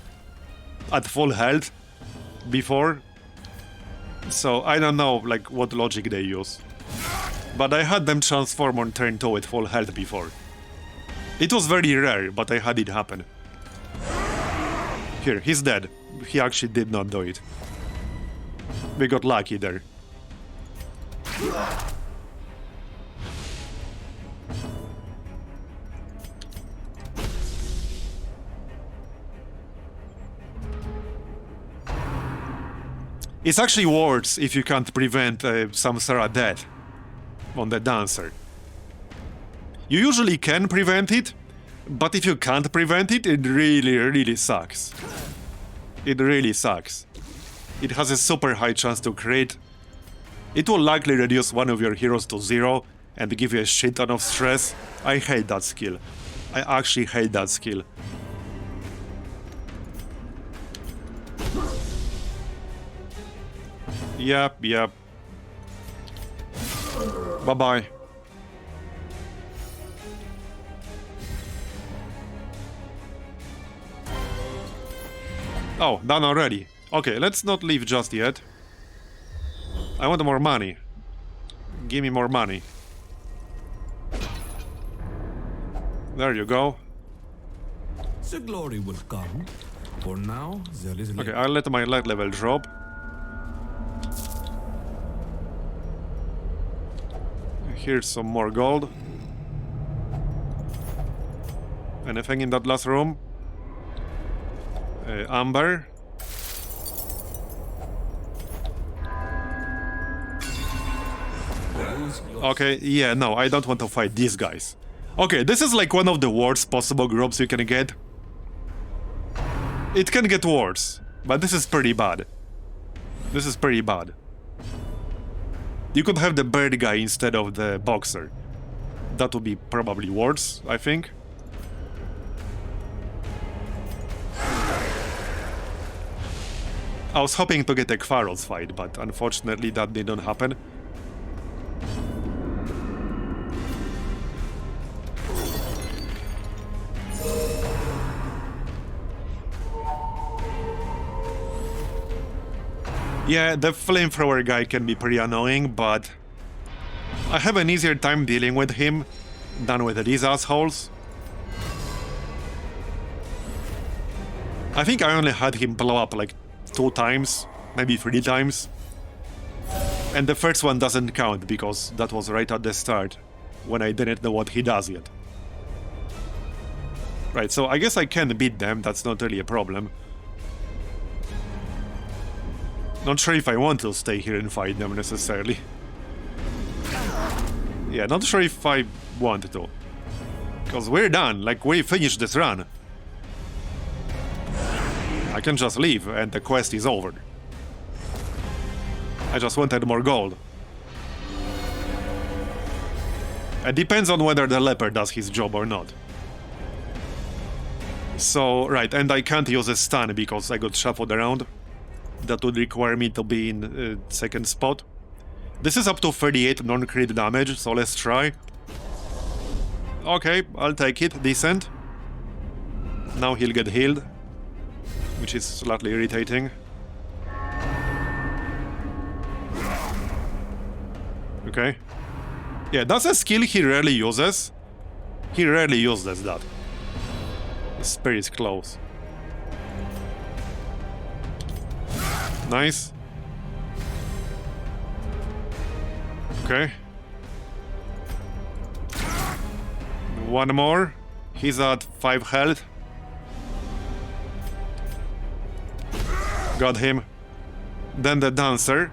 at full health before. So I don't know like what logic they use. But I had them transform on turn 2 with full health before. It was very rare, but I had it happen. Here, he's dead. He actually did not do it. We got lucky there. It's actually worse if you can't prevent Samsara death on the dancer. You usually can prevent it, but if you can't prevent it, it really sucks. It really sucks. It has a super high chance to crit. It will likely reduce one of your heroes to 0 and give you a shit ton of stress. I hate that skill. I actually hate that skill. Yep. Bye-bye. Oh, done already. Okay, let's not leave just yet. I want more money. Give me more money. There you go. The glory will come. For now, there is... Okay, I'll let my light level drop. Here's some more gold. Anything in that last room? Amber. Okay, yeah, no, I don't want to fight these guys. Okay, this is like one of the worst possible groups you can get. It can get worse, but this is pretty bad. This is pretty bad. You could have the bird guy instead of the boxer. That would be probably worse, I think. I was hoping to get a Quarrels fight, but unfortunately that didn't happen. Yeah, the flamethrower guy can be pretty annoying, but I have an easier time dealing with him than with these assholes. I think I only had him blow up like 2 times, maybe 3 times. And the first one doesn't count because that was right at the start, when I didn't know what he does yet. Right, so I guess I can beat them, that's not really a problem. Not sure if I want to stay here and fight them necessarily. Yeah, not sure if I want to. Because we're done, like we finished this run. I can just leave and the quest is over. I just wanted more gold. It depends on whether the leper does his job or not. So, right, and I can't use a stun because I got shuffled around. That would require me to be in second spot. This is up to 38 non-crit damage, so let's try. Okay, I'll take it, decent. Now he'll get healed, which is slightly irritating. Okay. Yeah, that's a skill he rarely uses. He rarely uses that. The spear is close. Nice. Okay. One more. He's at 5 health. Got him. Then the dancer.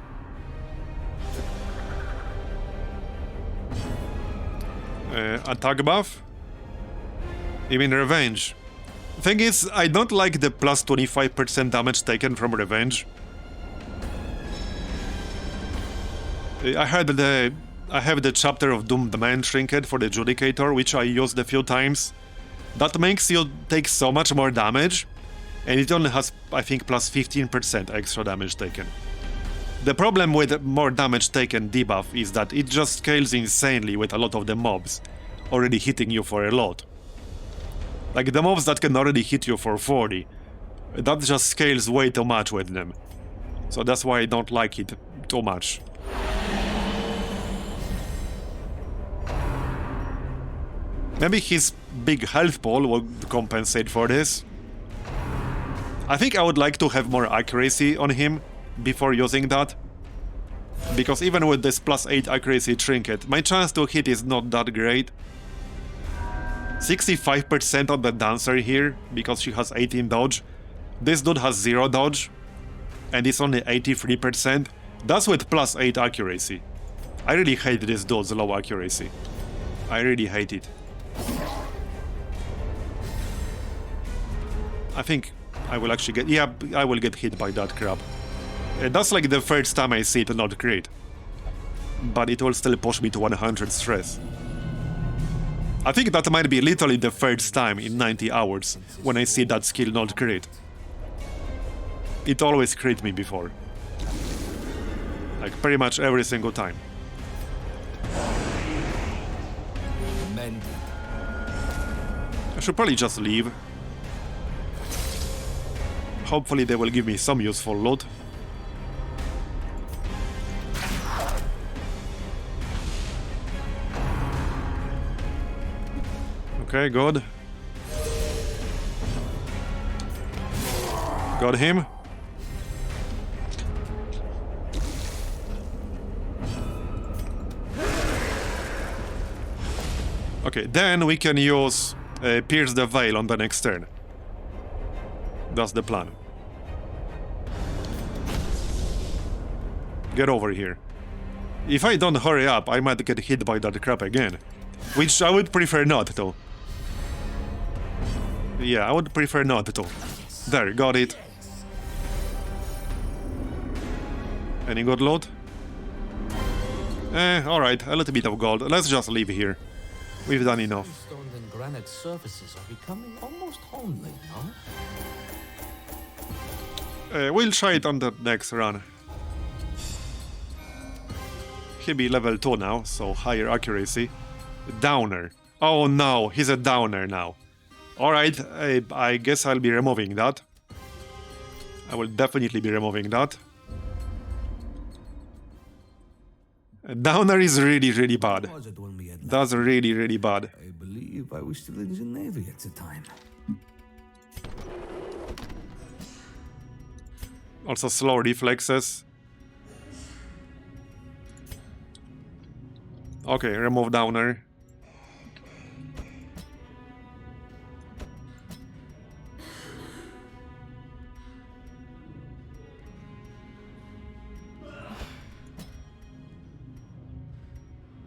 Attack buff? You mean revenge? Thing is, I don't like the plus 25% damage taken from revenge. I have the chapter of Doomed Man trinket for the Judicator, which I used a few times. That makes you take so much more damage, and it only has, I think, plus 15% extra damage taken. The problem with more damage taken debuff is that it just scales insanely with a lot of the mobs already hitting you for a lot. Like the mobs that can already hit you for 40, that just scales way too much with them. So that's why I don't like it too much. Maybe his big health pool will compensate for this. I think I would like to have more accuracy on him before using that. Because even with this plus 8 accuracy trinket, my chance to hit is not that great. 65% on the dancer here, because she has 18 dodge. This dude has 0 dodge, and it's only 83%. That's with plus 8 accuracy. I really hate this dude's low accuracy. I really hate it. I think I will actually get... Yeah, I will get hit by that crab. That's like the first time I see it not crit. But it will still push me to 100 stress. I think that might be literally the first time in 90 hours when I see that skill not crit. It always crit me before. Like pretty much every single time. I should probably just leave. Hopefully they will give me some useful loot. Okay, good. Got him. Okay, then we can use Pierce the Veil on the next turn. That's the plan. Get over here. If I don't hurry up, I might get hit by that crap again. Which I would prefer not to. Yeah, I would prefer not to. There, got it. Any good loot? Alright, a little bit of gold. Let's just leave here. We've done enough. Stone and granite surfaces are becoming almost homely, no? We'll try it on the next run. He'll be level 2 now, so higher accuracy. Downer. Oh no, he's a downer now. Alright, I guess I'll be removing that. I will definitely be removing that. Downer is really, really bad. That's really, really bad. I believe I was still in the Navy at the time. Also slow reflexes. Okay, remove downer.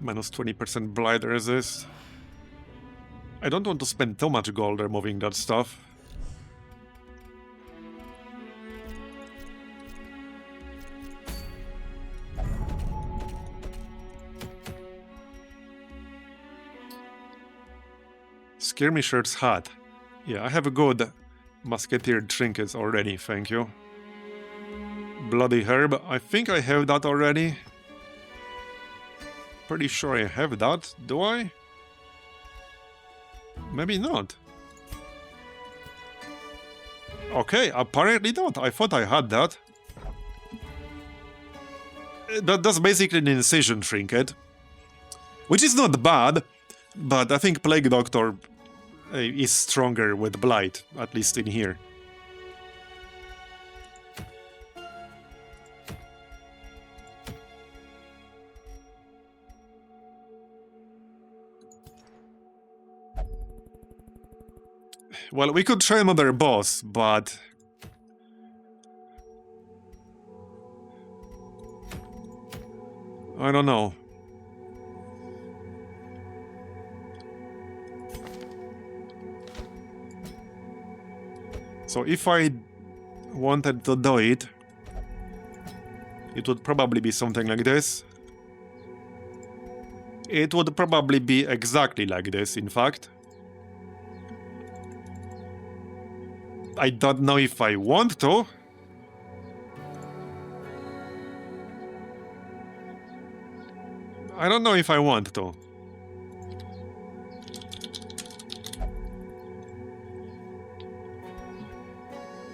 Minus 20% blight resist. I don't want to spend too much gold removing that stuff. Skirmisher's hat. Yeah, I have a good musketeer trinkets already, thank you. Bloody herb, I think I have that already. Pretty sure I have that, do I? Maybe not. Okay, apparently not. I thought I had that. That's basically an incision trinket. Which is not bad, but I think Plague Doctor is stronger with Blight, at least in here. Well, we could try another boss, but... I don't know. So if I wanted to do it, it would probably be something like this. It would probably be exactly like this, in fact. I don't know if I want to. I don't know if I want to.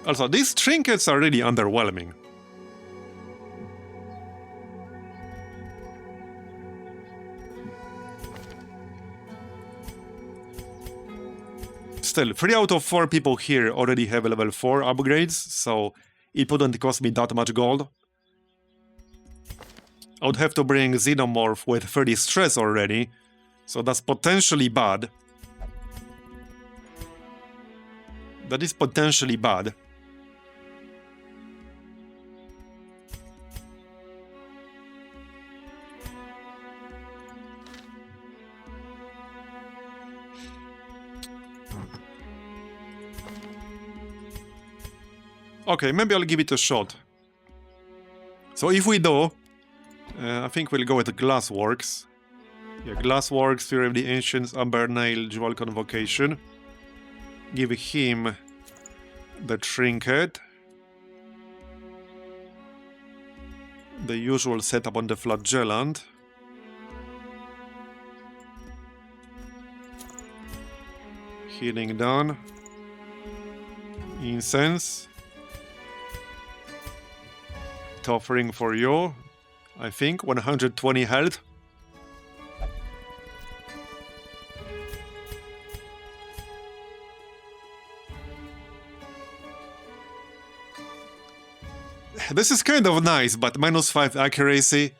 Also, these trinkets are really underwhelming. Still, 3 out of 4 people here already have level 4 upgrades, so it wouldn't cost me that much gold. I would have to bring Xenomorph with 30 stress already, so that's potentially bad. That is potentially bad. Okay, maybe I'll give it a shot. So if we do, I think we'll go with the Glassworks. Yeah, Glassworks, Fury of the Ancients, Amber Nail, Jewel Convocation. Give him the trinket. The usual setup on the Flagellant. Healing done. Incense. Offering for you, I think, 120 health. This is kind of nice, but -5 accuracy.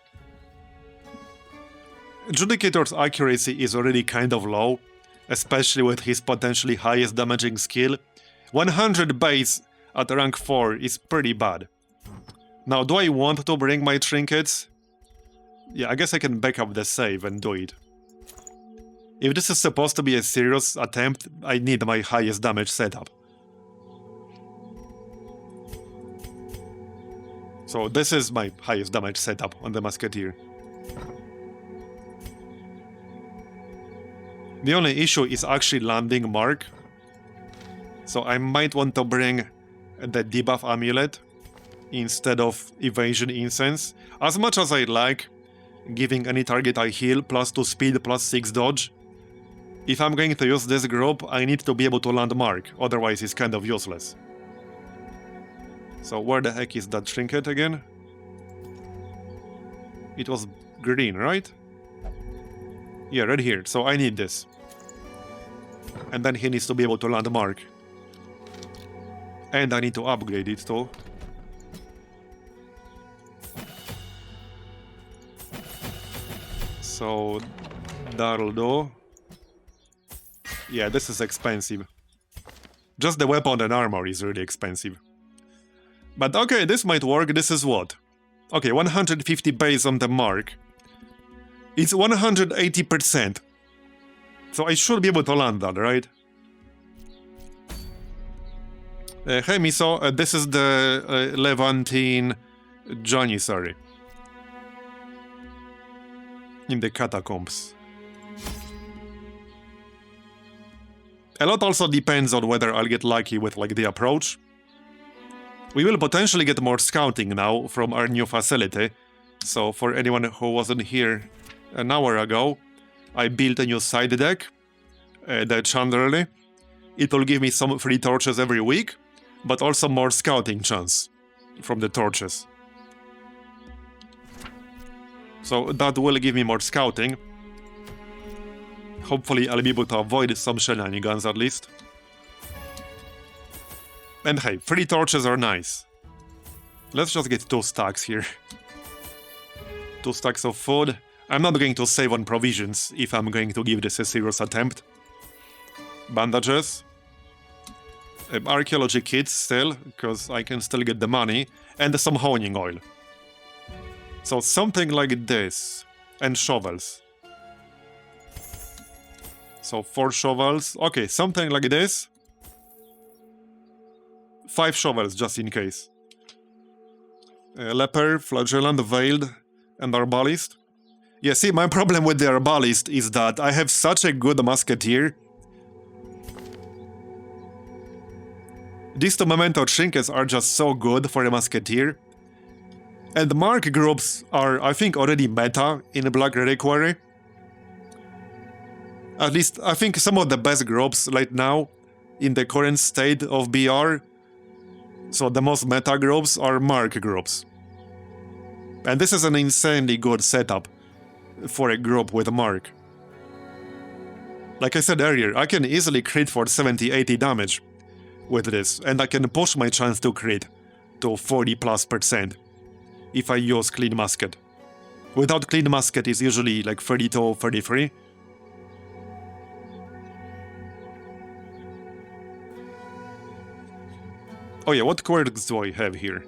Judicator's accuracy is already kind of low, especially with his potentially highest damaging skill. 100 base at rank 4 is pretty bad. Now, do I want to bring my trinkets? Yeah, I guess I can back up the save and do it. If this is supposed to be a serious attempt, I need my highest damage setup. So this is my highest damage setup on the Musketeer. The only issue is actually landing Mark. So I might want to bring the debuff amulet instead of evasion incense. As much as I like giving any target I heal +2 speed +6 dodge, if I'm going to use this group, I need to be able to land Mark, otherwise it's kind of useless. So where the heck is that trinket again? It was green, right? Yeah, right here, so I need this. And then he needs to be able to land Mark. And I need to upgrade it too. So that'll do. Yeah, this is expensive. Just the weapon and armor is really expensive. But okay, this might work. This is what? Okay, 150 base on the Mark. It's 180%. So I should be able to land that, right? Hey Miso, this is the Levantine Janissary. In the Catacombs. A lot also depends on whether I'll get lucky with like the approach. We will potentially get more scouting now from our new facility. So for anyone who wasn't here an hour ago, I built a new side deck, the Chandlerly. It will give me some free torches every week, but also more scouting chance from the torches. So that will give me more scouting. Hopefully I'll be able to avoid some shenanigans at least. And hey, 3 torches are nice. Let's just get 2 stacks here. 2 stacks of food. I'm not going to save on provisions if I'm going to give this a serious attempt. Bandages. Archaeology kits still, because I can still get the money. And some honing oil. So something like this. And shovels. So 4 shovels. Okay, something like this. 5 shovels just in case. Leper, flagellant, veiled, and arbalist. Yeah, see, my problem with the arbalist is that I have such a good musketeer. These 2 memento trinkets are just so good for a musketeer. And mark groups are, I think, already meta in Black Reliquary. At least, I think some of the best groups right now in the current state of BR. So the most meta groups are mark groups. And this is an insanely good setup for a group with mark. Like I said earlier, I can easily crit for 70-80 damage with this, and I can push my chance to crit to 40+% if I use clean musket. Without clean musket is usually like 32, 33. Oh yeah, what quirks do I have here?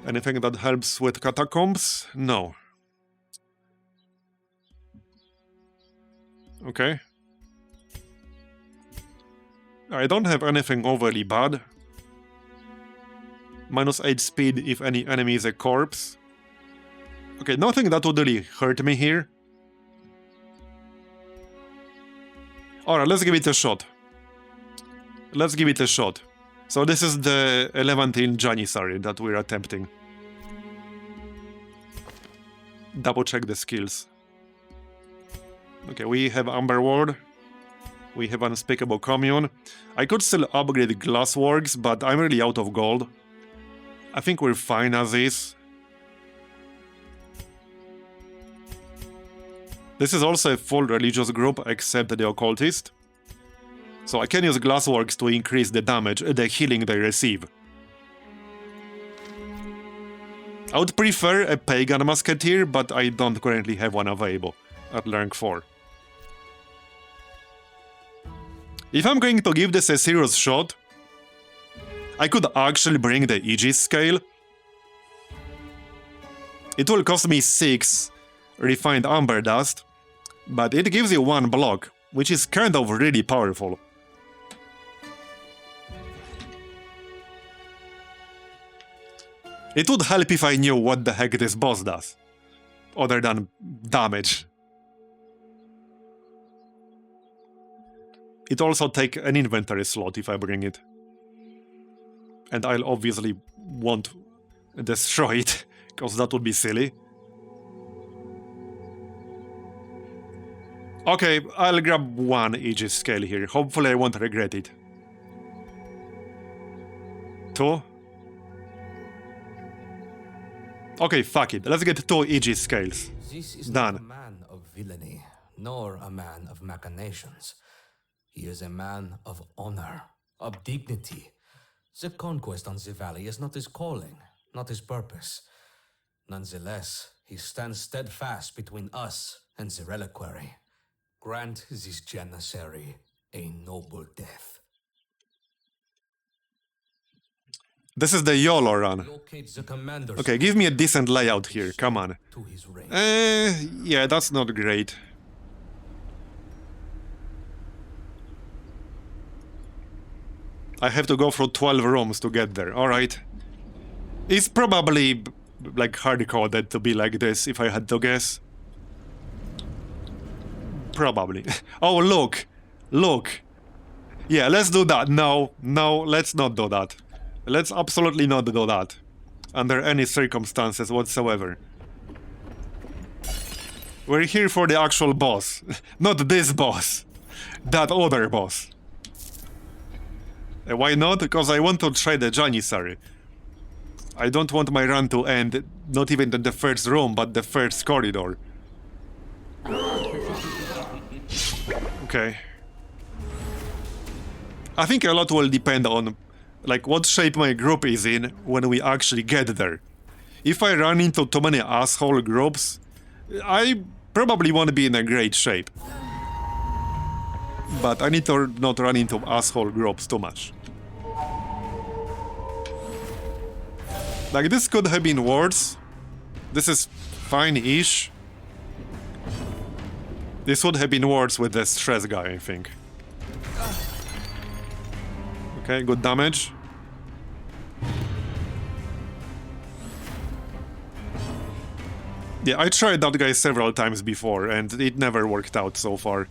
Anything that helps with Catacombs? No. Okay. I don't have anything overly bad. -8 speed if any enemy is a corpse. Okay, nothing that would really hurt me here. Alright, let's give it a shot. Let's give it a shot. So this is the 11th Janissary that we're attempting. Double check the skills. Okay, we have Amber Ward. We have Unspeakable Commune. I could still upgrade Glassworks, but I'm really out of gold. I think we're fine as is. This is also a full religious group, except the Occultist. So I can use Glassworks to increase the damage, the healing they receive. I would prefer a Pagan Musketeer, but I don't currently have one available at rank 4. If I'm going to give this a serious shot, I could actually bring the Aegis scale. It will cost me 6 refined Amber Dust, but it gives you 1 block, which is kind of really powerful. It would help if I knew what the heck this boss does, other than damage. It also take an inventory slot if I bring it. And I'll obviously won't destroy it, because that would be silly. Okay, I'll grab 1 Aegis scale here. Hopefully I won't regret it. 2. Okay, fuck it. Let's get 2 Aegis scales. This is Done. not a man of villainy, nor a man of machinations. He is a man of honor, of dignity. The conquest on the valley is not his calling, not his purpose. Nonetheless, he stands steadfast between us and the Reliquary. Grant this Janissary a noble death. This is the YOLO run. Locate the commander's Okay, give me a decent layout here, come on. to his range. Yeah, that's not great. I have to go through 12 rooms to get there, alright. It's probably, like, hard-coded to be like this, if I had to guess. Probably. Oh, look! Look! Yeah, let's do that. No, let's not do that. Let's absolutely not do that. Under any circumstances whatsoever. We're here for the actual boss. Not this boss. That other boss. Why not? Because I want to try the Janissary. I don't want my run to end not even in the first room, but the first corridor. Okay. I think a lot will depend on like what shape my group is in when we actually get there. If I run into too many asshole groups, I probably won't be in a great shape. But I need to not run into asshole groups too much. Like, this could have been worse. This is fine-ish. This would have been worse with the stress guy, I think. Okay, good damage. Yeah, I tried that guy several times before, and it never worked out so far.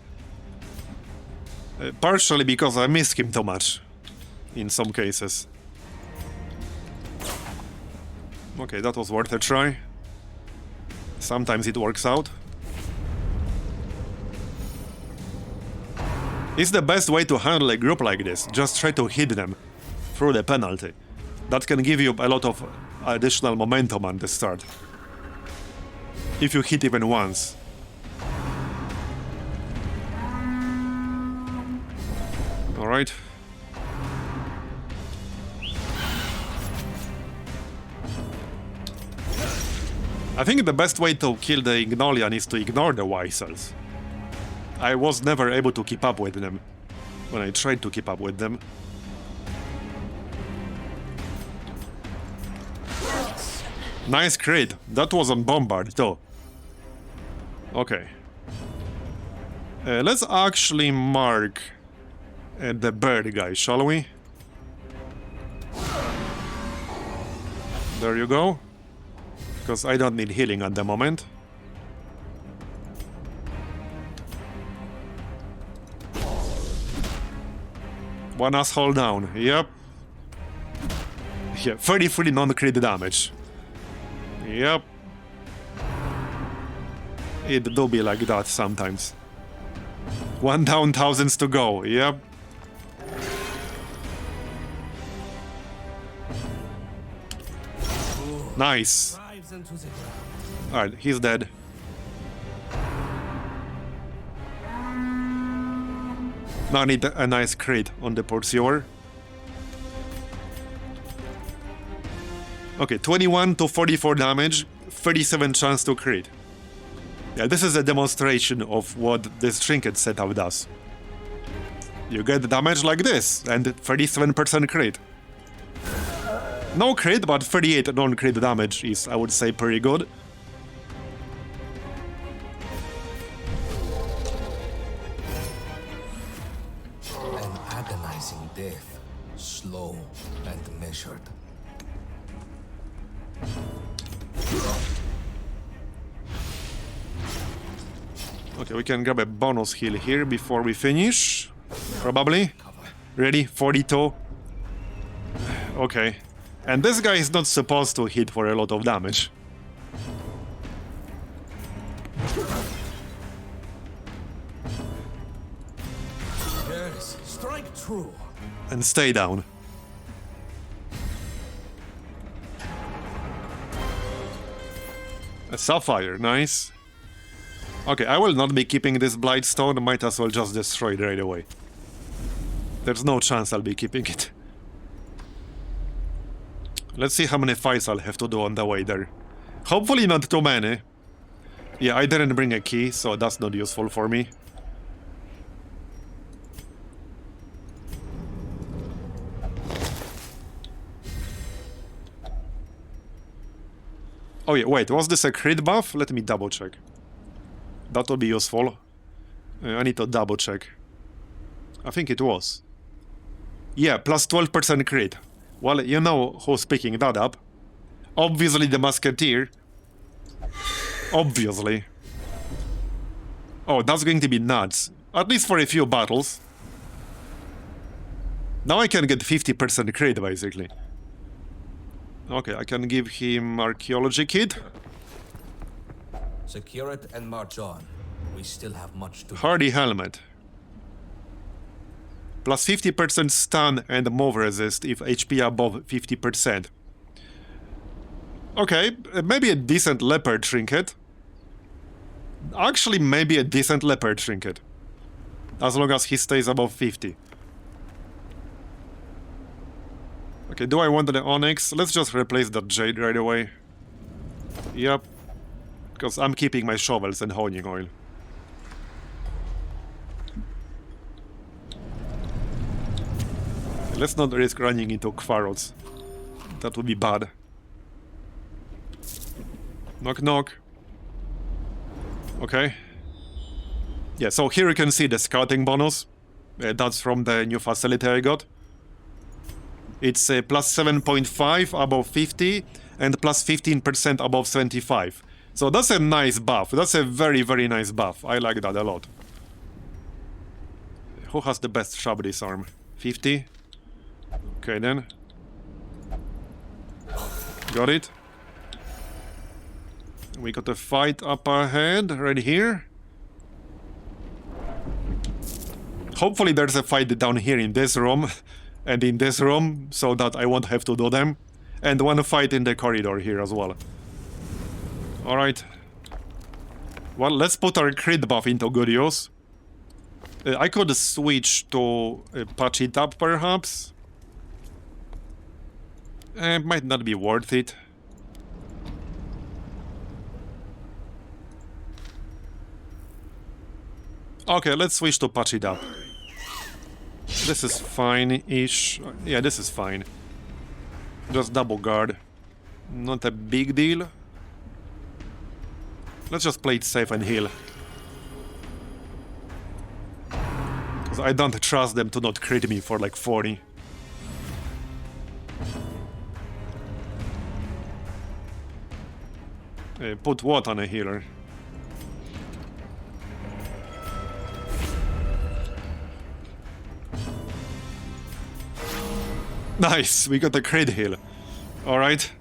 Partially because I miss him too much, in some cases. Okay, that was worth a try. Sometimes it works out. It's the best way to handle a group like this. Just try to hit them through the penalty. That can give you a lot of additional momentum at the start. If you hit even once. Alright. I think the best way to kill the Ignolian is to ignore the Wisels. I was never able to keep up with them when I tried to keep up with them. Nice crit. That was on Bombard too. Okay. Let's actually mark the bird guy, shall we? There you go. Because I don't need healing at the moment. One asshole down, yep. Yeah, 33 non-crit damage. Yep. It do be like that sometimes. One down, thousands to go, yep. Nice. Alright, he's dead. Now I need a nice crit on the Pursuer. Okay, 21 to 44 damage, 37 chance to crit. Yeah, this is a demonstration of what this trinket setup does. You get damage like this, and 37% crit. No crit, but 38 non-crit damage is, I would say, pretty good. An agonizing death, slow and measured. Okay, we can grab a bonus heal here before we finish. Probably. Ready? 42. Okay. And this guy is not supposed to hit for a lot of damage. Yes, strike true. And stay down. A sapphire, nice. Okay, I will not be keeping this Blightstone, might as well just destroy it right away. There's no chance I'll be keeping it. Let's see how many fights I'll have to do on the way there. Hopefully not too many. Yeah, I didn't bring a key, so that's not useful for me. Oh yeah, wait, was this a crit buff? Let me double check. That will be useful. I need to double check. I think it was. Yeah, plus 12% crit. Well, you know who's picking that up. Obviously the Musketeer. Obviously. Oh, that's going to be nuts. At least for a few battles. Now I can get 50% crit, basically. Okay, I can give him Archaeology Kit. Secure it and march on. We still have much to do. Hardy Helmet. Plus 50% stun and move resist if HP above 50%. Okay, maybe a decent leopard trinket. Actually, maybe a decent leopard trinket. As long as he stays above 50. Okay, do I want the onyx? Let's just replace that jade right away. Yep. Because I'm keeping my shovels and honing oil. Let's not risk running into Quarrels. That would be bad. Knock knock. Okay. Yeah, so here you can see the scouting bonus. That's from the new facility I got. It's plus 7.5 above 50 and plus 15% above 75. So that's a nice buff. That's a very, very nice buff. I like that a lot. Who has the best sharp disarm? 50? Okay then. Got it. We got a fight up ahead, right here. Hopefully there's a fight down here in this room and in this room, so that I won't have to do them. And one fight in the corridor here as well. Alright. Well, let's put our crit buff into good use. I could switch to patch it up, perhaps. Might not be worth it. Okay, let's switch to patch it up. This is fine-ish. Yeah, this is fine. Just double guard. Not a big deal. Let's just play it safe and heal. Because I don't trust them to not crit me for like 40. Put what on a healer? Nice, we got a crit heal. Alright.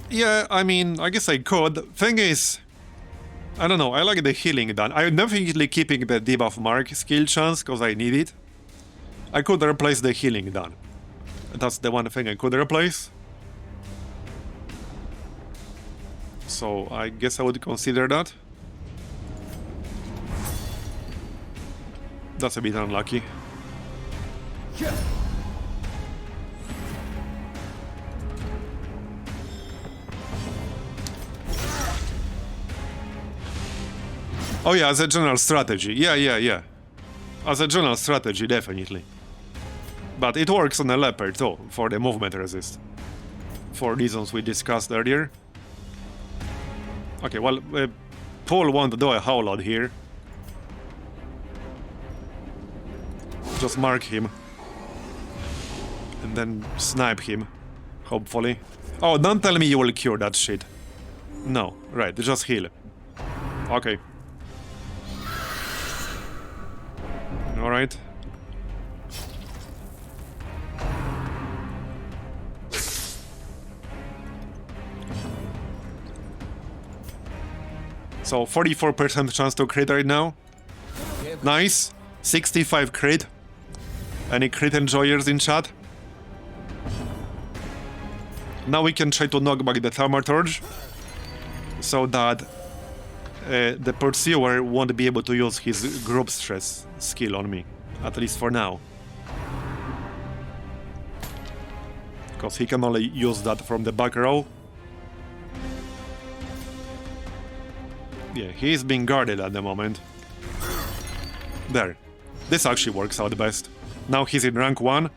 Yeah, I mean, I guess I could. Thing is, I don't know, I like the healing done. I'm definitely keeping the debuff mark skill chance, because I need it. I could replace the healing done. That's the one thing I could replace. So I guess I would consider that. That's a bit unlucky. Oh yeah, as a general strategy. Yeah. As a general strategy, definitely. But it works on a leopard too, for the movement resist. For reasons we discussed earlier. Okay, well, Paul won't do a whole lot here. Just mark him. And then snipe him, hopefully. Oh, don't tell me you will cure that shit. No, right, just heal. Okay. Alright. So 44% chance to crit right now. Nice. 65 crit. Any crit enjoyers in chat? Now we can try to knock back the Thaumaturge, so that the Pursuer won't be able to use his group stress skill on me, at least for now. Because he can only use that from the back row. Yeah, he is being guarded at the moment. There. This actually works out best. Now he's in rank 1.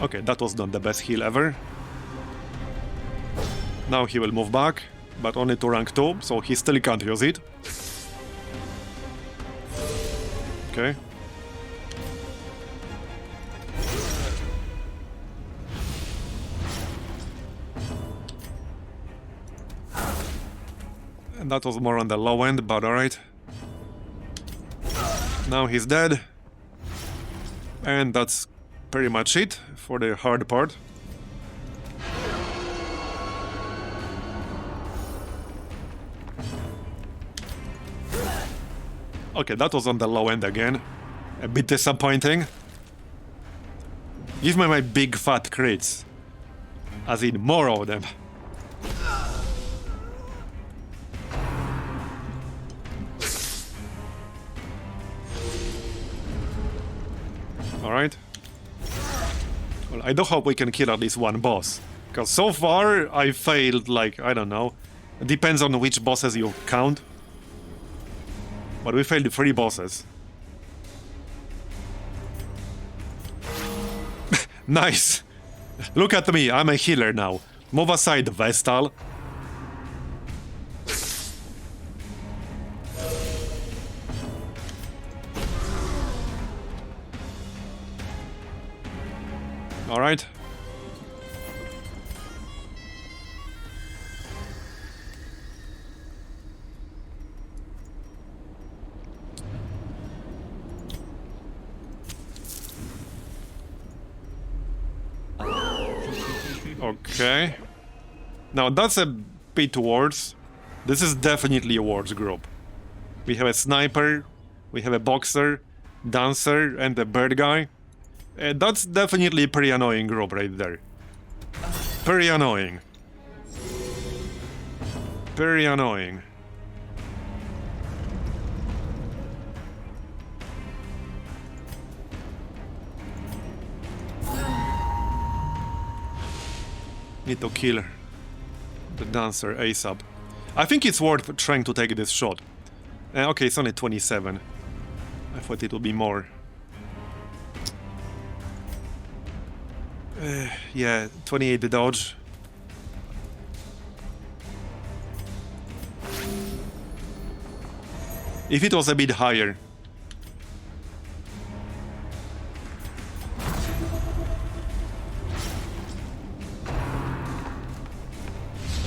Okay, that was not the best heal ever. Now he will move back, but only to rank 2, so he still can't use it. Okay. And that was more on the low end, but alright. Now he's dead. And that's pretty much it for the hard part. Okay, that was on the low end again. A bit disappointing. Give me my big fat crits. As in more of them. Alright. Well, I do hope we can kill at least one boss. Because so far, I failed, like, I don't know. It depends on which bosses you count. But we failed 3 bosses. Nice! Look at me, I'm a healer now. Move aside, Vestal. Alright. Okay. Now that's a bit worse. This is definitely a worse group. We have a sniper, we have a boxer, dancer, and a bird guy. That's definitely a pretty annoying group right there. Pretty annoying. Very annoying. Need to kill the dancer ASAP. I think it's worth trying to take this shot. Okay, it's only 27. I thought it would be more. Yeah, 28 dodge. If it was a bit higher.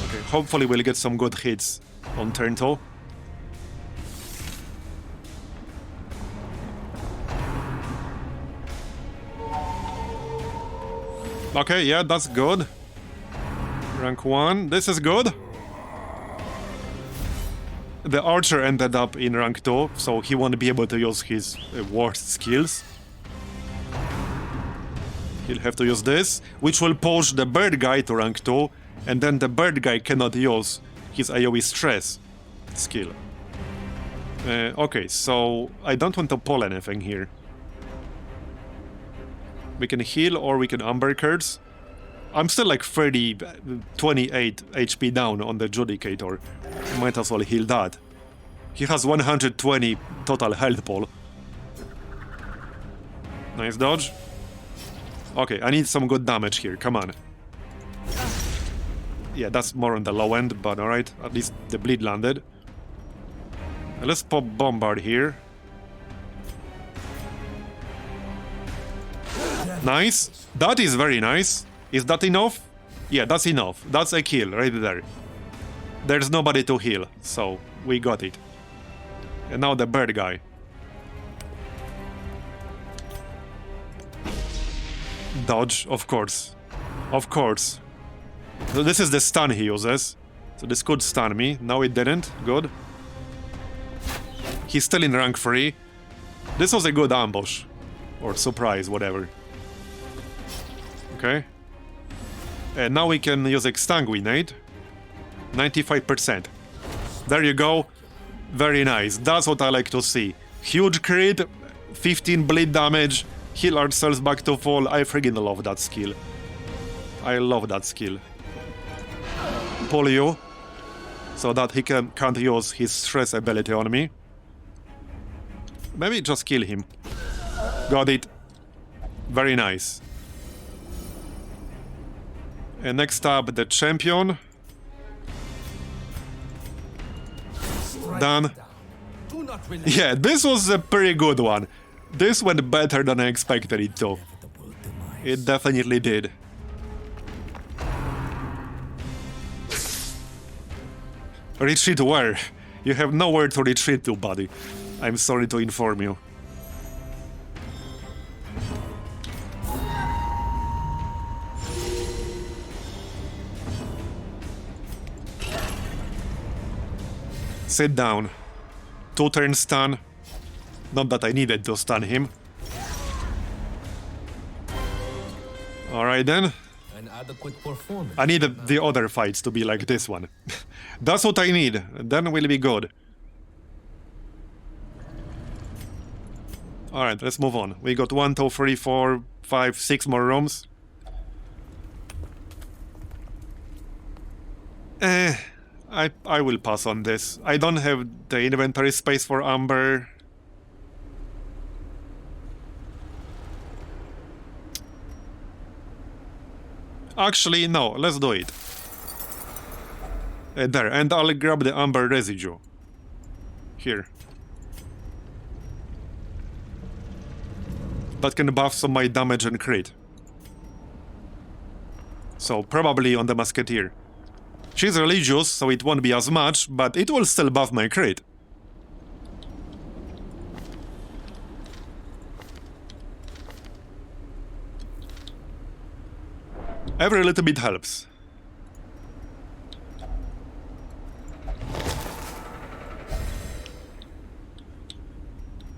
Okay, hopefully we'll get some good hits on turn 2. Okay, yeah, that's good. Rank 1. This is good. The archer ended up in rank 2, so he won't be able to use his worst skills. He'll have to use this, which will push the bird guy to rank 2, and then the bird guy cannot use his AoE stress skill. Okay, so I don't want to pull anything here. We can heal or we can Amber Curse. I'm still like 28 HP down on the Judicator. Might as well heal that. He has 120 total health pool. Nice dodge. Okay, I need some good damage here, come on. Yeah, that's more on the low end, but alright, at least the bleed landed. Let's pop Bombard here. Nice. That is very nice. Is that enough? Yeah, that's enough. That's a kill right there. There's nobody to heal, so we got it. And now the bird guy. Dodge, of course. Of course. So this is the stun he uses. So this could stun me. No, it didn't. Good. He's still in rank 3. This was a good ambush. Or surprise, whatever. Okay. And now we can use Exsanguinate. 95%. There you go. Very nice. That's what I like to see. Huge crit, 15 bleed damage, heal ourselves back to full. I freaking love that skill. I love that skill. Pull you, so that he can't use his stress ability on me. Maybe just kill him. Got it. Very nice. And next up, the champion. Done. Yeah, this was a pretty good one. This went better than I expected it to. It definitely did. Retreat where? You have nowhere to retreat to, buddy. I'm sorry to inform you. Sit down. 2-turn stun. Not that I needed to stun him. Alright then. An adequate performance. I need the other fights to be like this one. That's what I need. Then we'll be good. Alright, let's move on. We got 1, 2, 3, 4, 5, 6 more rooms. I will pass on this. I don't have the inventory space for Amber. Actually, no, let's do it. There, and I'll grab the Amber residue. Here. That can buff some my damage and crit. So, probably on the Musketeer. She's religious, so it won't be as much, but it will still buff my crit. Every little bit helps.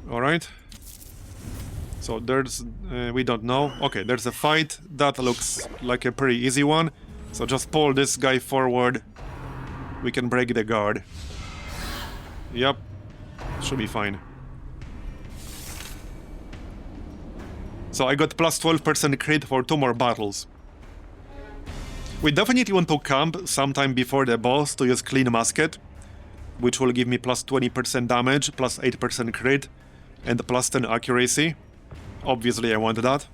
Alright. So there's... we don't know. Okay, there's a fight. That looks like a pretty easy one. So just pull this guy forward. We can break the guard. Yep. Should be fine. So I got plus 12% crit for 2 more battles. We definitely want to camp sometime before the boss to use Clean Musket, which will give me plus 20% damage, plus 8% crit, and plus 10 accuracy. Obviously I want that.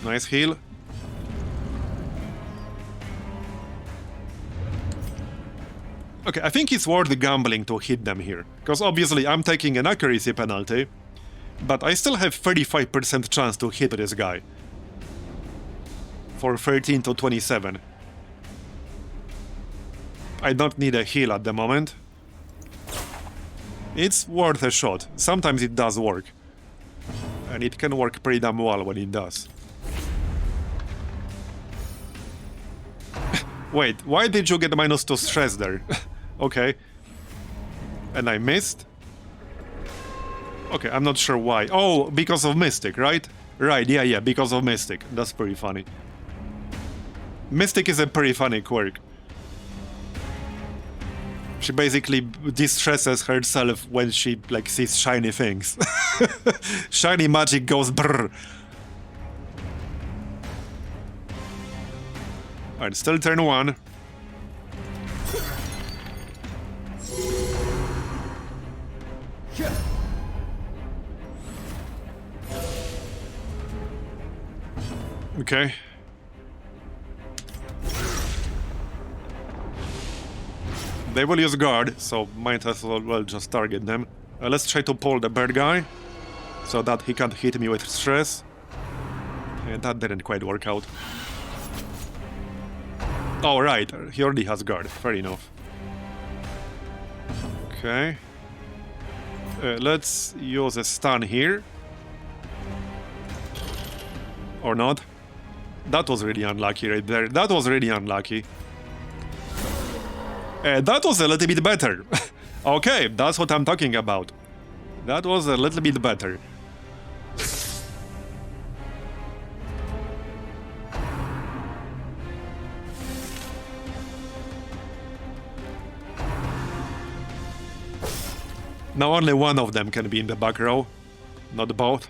Nice heal. Okay, I think it's worth gambling to hit them here, because obviously I'm taking an accuracy penalty, but I still have 35% chance to hit this guy. For 13 to 27. I don't need a heal at the moment. It's worth a shot. Sometimes it does work. And it can work pretty damn well when it does. Wait, why did you get -2 stress there? Okay. And I missed? Okay, I'm not sure why. Oh, because of Mystic, right? Right, yeah, because of Mystic. That's pretty funny. Mystic is a pretty funny quirk. She basically distresses herself when she, like, sees shiny things. Shiny magic goes brrr. Alright, still turn 1. Okay. They will use guard, so might as well just target them. Let's try to pull the bird guy, so that he can't hit me with stress. And that didn't quite work out. Oh, right, he already has guard, fair enough. Okay. Let's use a stun here. Or not. That was really unlucky right there. That was really unlucky. That was a little bit better. Okay, that's what I'm talking about. That was a little bit better. Now only one of them can be in the back row, not both.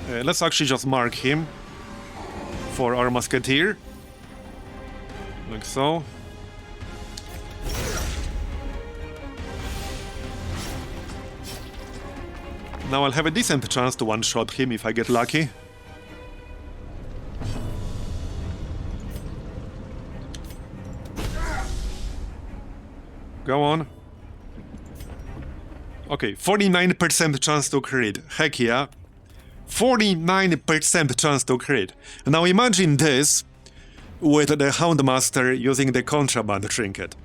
Let's actually just mark him for our Musketeer. Like so. Now I'll have a decent chance to one-shot him if I get lucky. Go on. Okay, 49% chance to crit. Heck yeah. 49% chance to crit. Now imagine this with the Houndmaster using the Contraband trinket,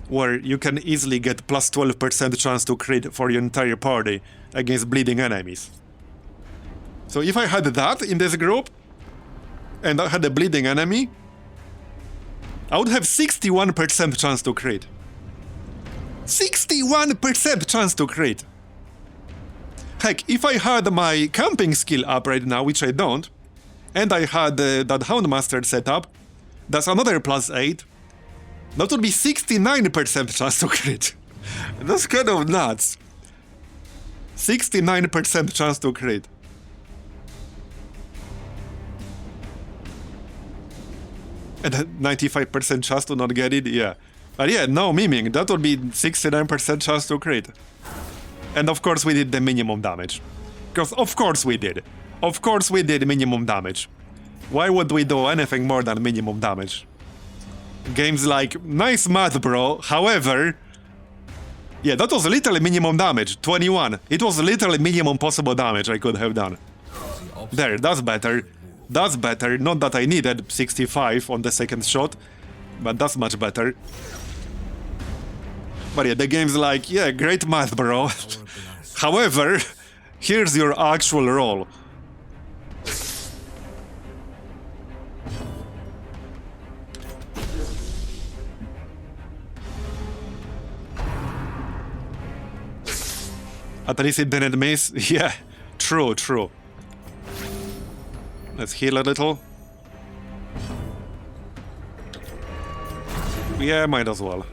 where you can easily get plus 12% chance to crit for your entire party against bleeding enemies. So if I had that in this group, and I had a bleeding enemy, I would have 61% chance to crit. 61% chance to crit! Heck, if I had my camping skill up right now, which I don't, and I had that Houndmaster set up, that's another +8. That would be 69% chance to crit. That's kind of nuts. 69% chance to crit. And 95% chance to not get it, yeah. But yeah, no memeing, that would be 69% chance to crit. And of course we did the minimum damage. Because of course we did. Of course we did minimum damage. Why would we do anything more than minimum damage? Games like, nice math bro, however... Yeah, that was literally minimum damage, 21. It was literally minimum possible damage I could have done. There, that's better. That's better, not that I needed 65 on the second shot, but that's much better. But yeah, the game's like, yeah, great math, bro. However, here's your actual roll. At least it didn't miss. Yeah, true, true. Let's heal a little. Yeah, might as well.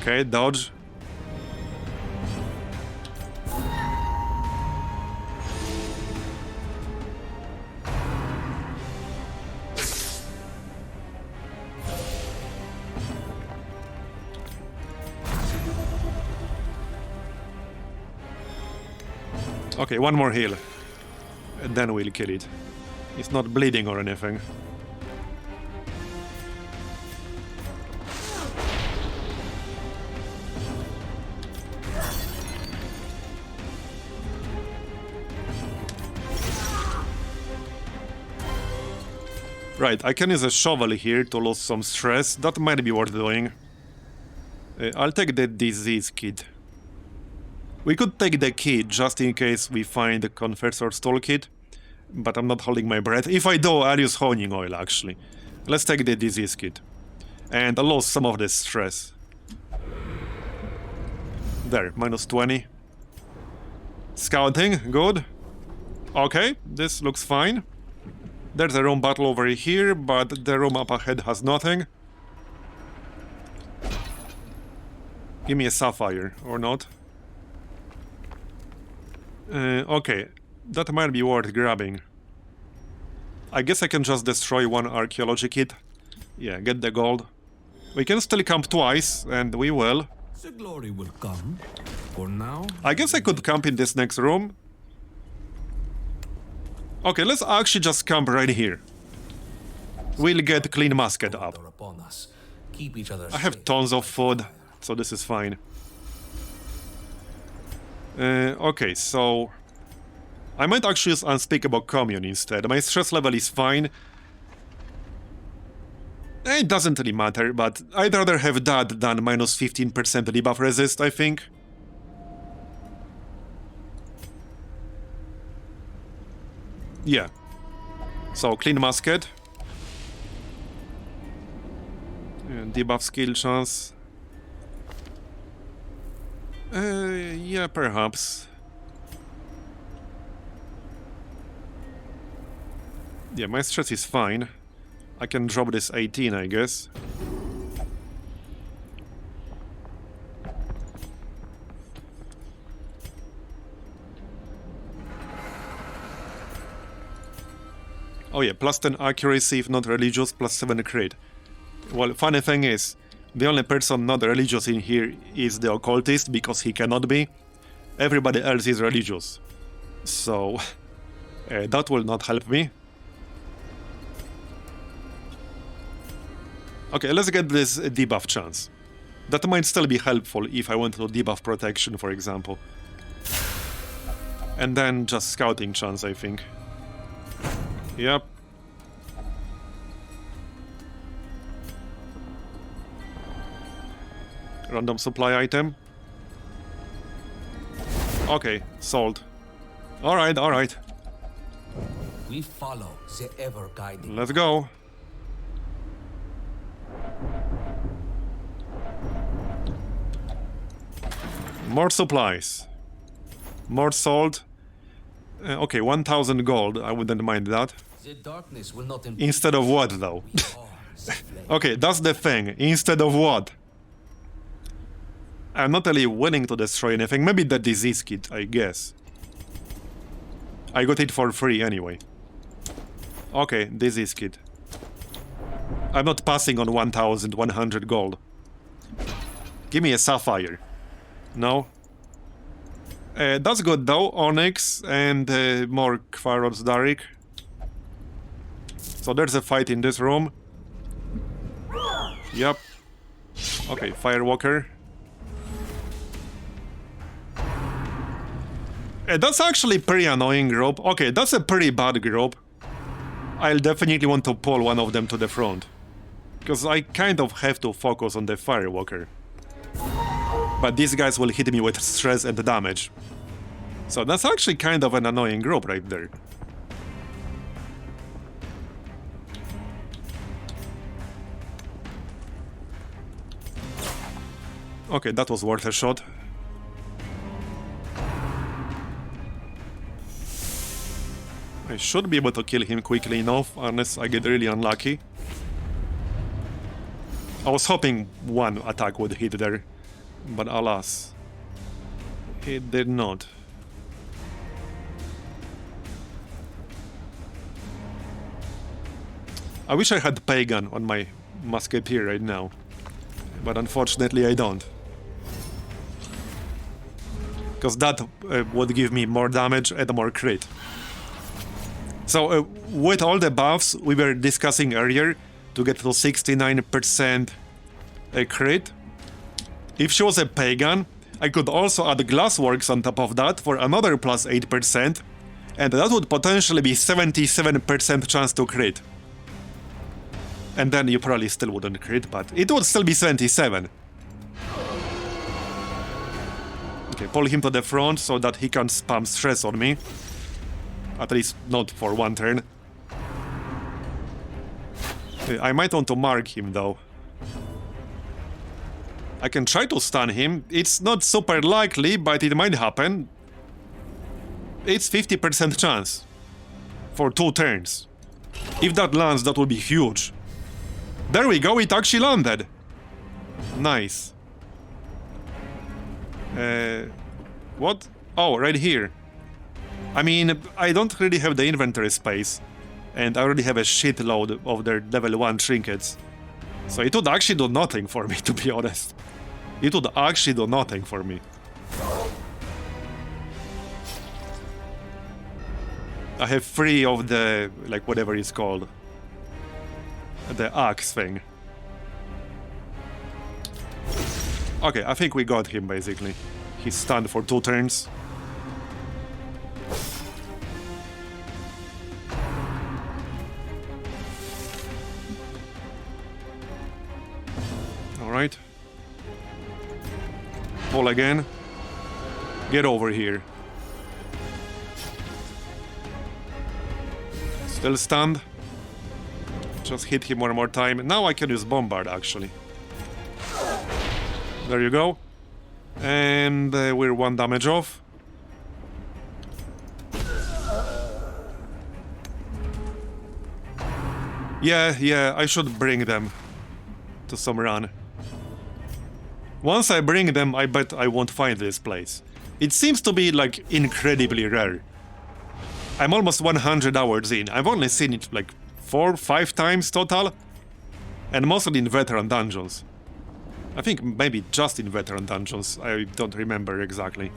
Okay, dodge. Okay, one more heal. And then we'll kill it. It's not bleeding or anything. Right, I can use a shovel here to lose some stress. That might be worth doing. I'll take the disease kit. We could take the kit just in case we find the Confessor's Toolkit, but I'm not holding my breath. If I do, I'll use honing oil, actually. Let's take the disease kit. And I'll lose some of the stress. There, minus 20. Scouting, good. Okay, this looks fine. There's a room battle over here, but the room up ahead has nothing. Give me a sapphire, or not. Okay, that might be worth grabbing. I guess I can just destroy one archaeology kit. Yeah, get the gold. We can still camp twice, and we will. The glory will come. For now... I guess I could camp in this next room. Okay, let's actually just camp right here. We'll get clean musket up. I have tons of food, so this is fine. Okay, so... I might actually use Unspeakable Commune instead. My stress level is fine. It doesn't really matter, but I'd rather have that than minus 15% debuff resist, I think. Yeah. So, clean musket. Debuff skill chance. Yeah, perhaps. Yeah, my stress is fine. I can drop this 18, I guess. Oh yeah, plus 10 accuracy if not religious, plus 7 crit. Well, funny thing is, the only person not religious in here is the occultist, because he cannot be. Everybody else is religious. So, that will not help me. Okay, let's get this debuff chance. That might still be helpful if I want to debuff protection, for example. And then just scouting chance, I think. Yep. Random supply item. Okay, sold. Alright, alright. We follow the ever-guiding. Let's go. More supplies. More salt. Okay, 1,000 gold. I wouldn't mind that. The darkness will not Instead of what, though? We are the flame. Okay, that's the thing. Instead of what? I'm not really willing to destroy anything. Maybe the disease kit, I guess. I got it for free anyway. Okay, disease kit. I'm not passing on 1,100 gold. Give me a sapphire. No? That's good though. Onyx and more Quartz Darik. So there's a fight in this room. Yep. Okay, Firewalker. That's actually pretty annoying group. Okay, that's a pretty bad group. I'll definitely want to pull one of them to the front. Because I kind of have to focus on the Firewalker. But these guys will hit me with stress and damage. So that's actually kind of an annoying group right there. Okay, that was worth a shot. I should be able to kill him quickly enough, unless I get really unlucky. I was hoping one attack would hit there, but alas, it did not. I wish I had Pagan on my musketeer right now, but unfortunately I don't. Because that would give me more damage and more crit. So with all the buffs we were discussing earlier, to get to 69% crit, if she was a Pagan, I could also add Glassworks on top of that for another plus 8%, and that would potentially be 77% chance to crit. And then you probably still wouldn't crit, but it would still be 77. Okay, pull him to the front so that he can spam stress on me. At least not for one turn. I might want to mark him though. I can try to stun him. It's not super likely, but it might happen. It's 50% chance. For 2 turns. If that lands, that would be huge. There we go, it actually landed. Nice. What? Oh, right here. I mean, I don't really have the inventory space. And I already have a shitload of their level 1 trinkets. So it would actually do nothing for me, to be honest. It would actually do nothing for me. I have 3 of the, like, whatever it's called. The axe thing. Okay, I think we got him, basically. He's stunned for 2 turns. Alright. Pull again. Get over here. Still stunned. Just hit him one more time. Now I can use Bombard, actually. There you go. And we're 1 damage off. Yeah, I should bring them to some run. Once I bring them, I bet I won't find this place. It seems to be, like, incredibly rare. I'm almost 100 hours in. I've only seen it, like, 4 or 5 times total. And mostly in veteran dungeons. I think maybe just in veteran dungeons. I don't remember exactly.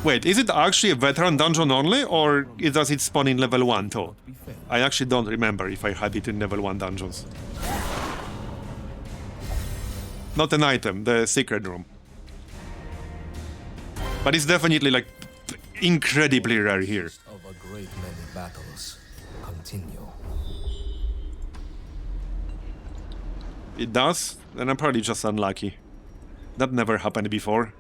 Wait, is it actually a veteran dungeon only, or does it spawn in level 1 too? I actually don't remember if I had it in level 1 dungeons. Not an item, the secret room. But it's definitely, like, incredibly rare here. Of a great many battles continue. It does? Then I'm probably just unlucky. That never happened before.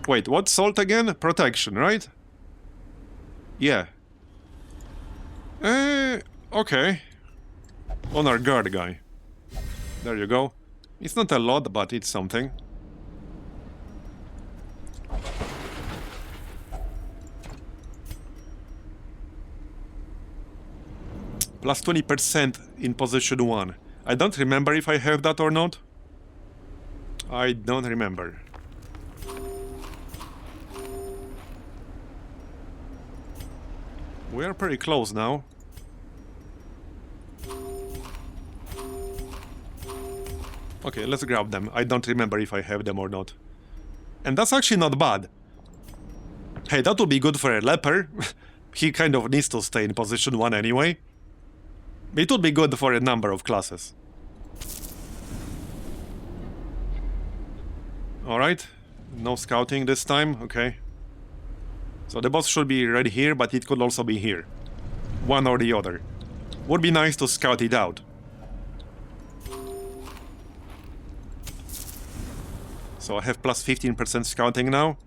Wait, what salt again? Protection, right? Yeah. Okay. On our guard guy. There you go. It's not a lot, but it's something. Plus 20% in position 1. I don't remember if I have that or not. I don't remember. We are pretty close now. Okay, let's grab them. I don't remember if I have them or not. And that's actually not bad. Hey, that would be good for a leper. He kind of needs to stay in position 1 anyway. It would be good for a number of classes. Alright. No scouting this time, okay. So the boss should be right here, but it could also be here. One or the other. Would be nice to scout it out. So I have plus 15% scouting now.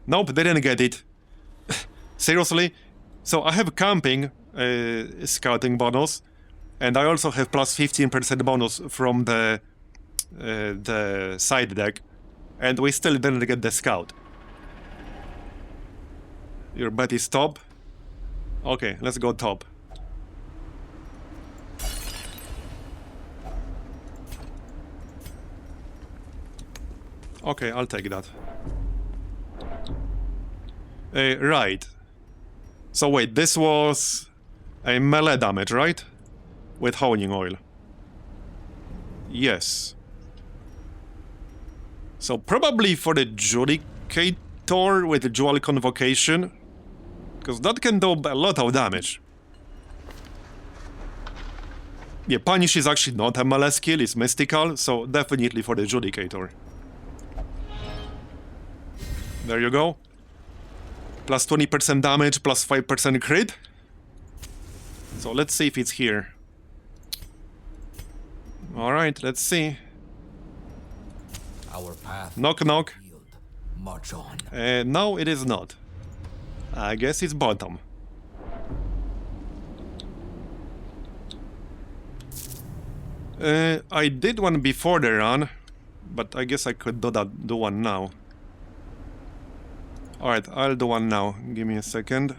Nope, didn't get it. Seriously? So I have camping scouting bonus. And I also have plus 15% bonus from the side deck. And we still didn't get the scout. Your bet is top? Okay, let's go top. Okay, I'll take that. Right. So wait, this was a melee damage, right? With honing oil. Yes. So probably for the Judicator with dual convocation. Because that can do a lot of damage. Yeah, Punish is actually not a melee skill, it's mystical, so definitely for the Judicator. There you go. Plus 20% damage, plus 5% crit. So let's see if it's here. Alright, let's see. Our path. Knock knock. March on. No, it is not. I guess it's bottom. I did one before the run, but I guess I could do one now. Alright, I'll do one now. Give me a second.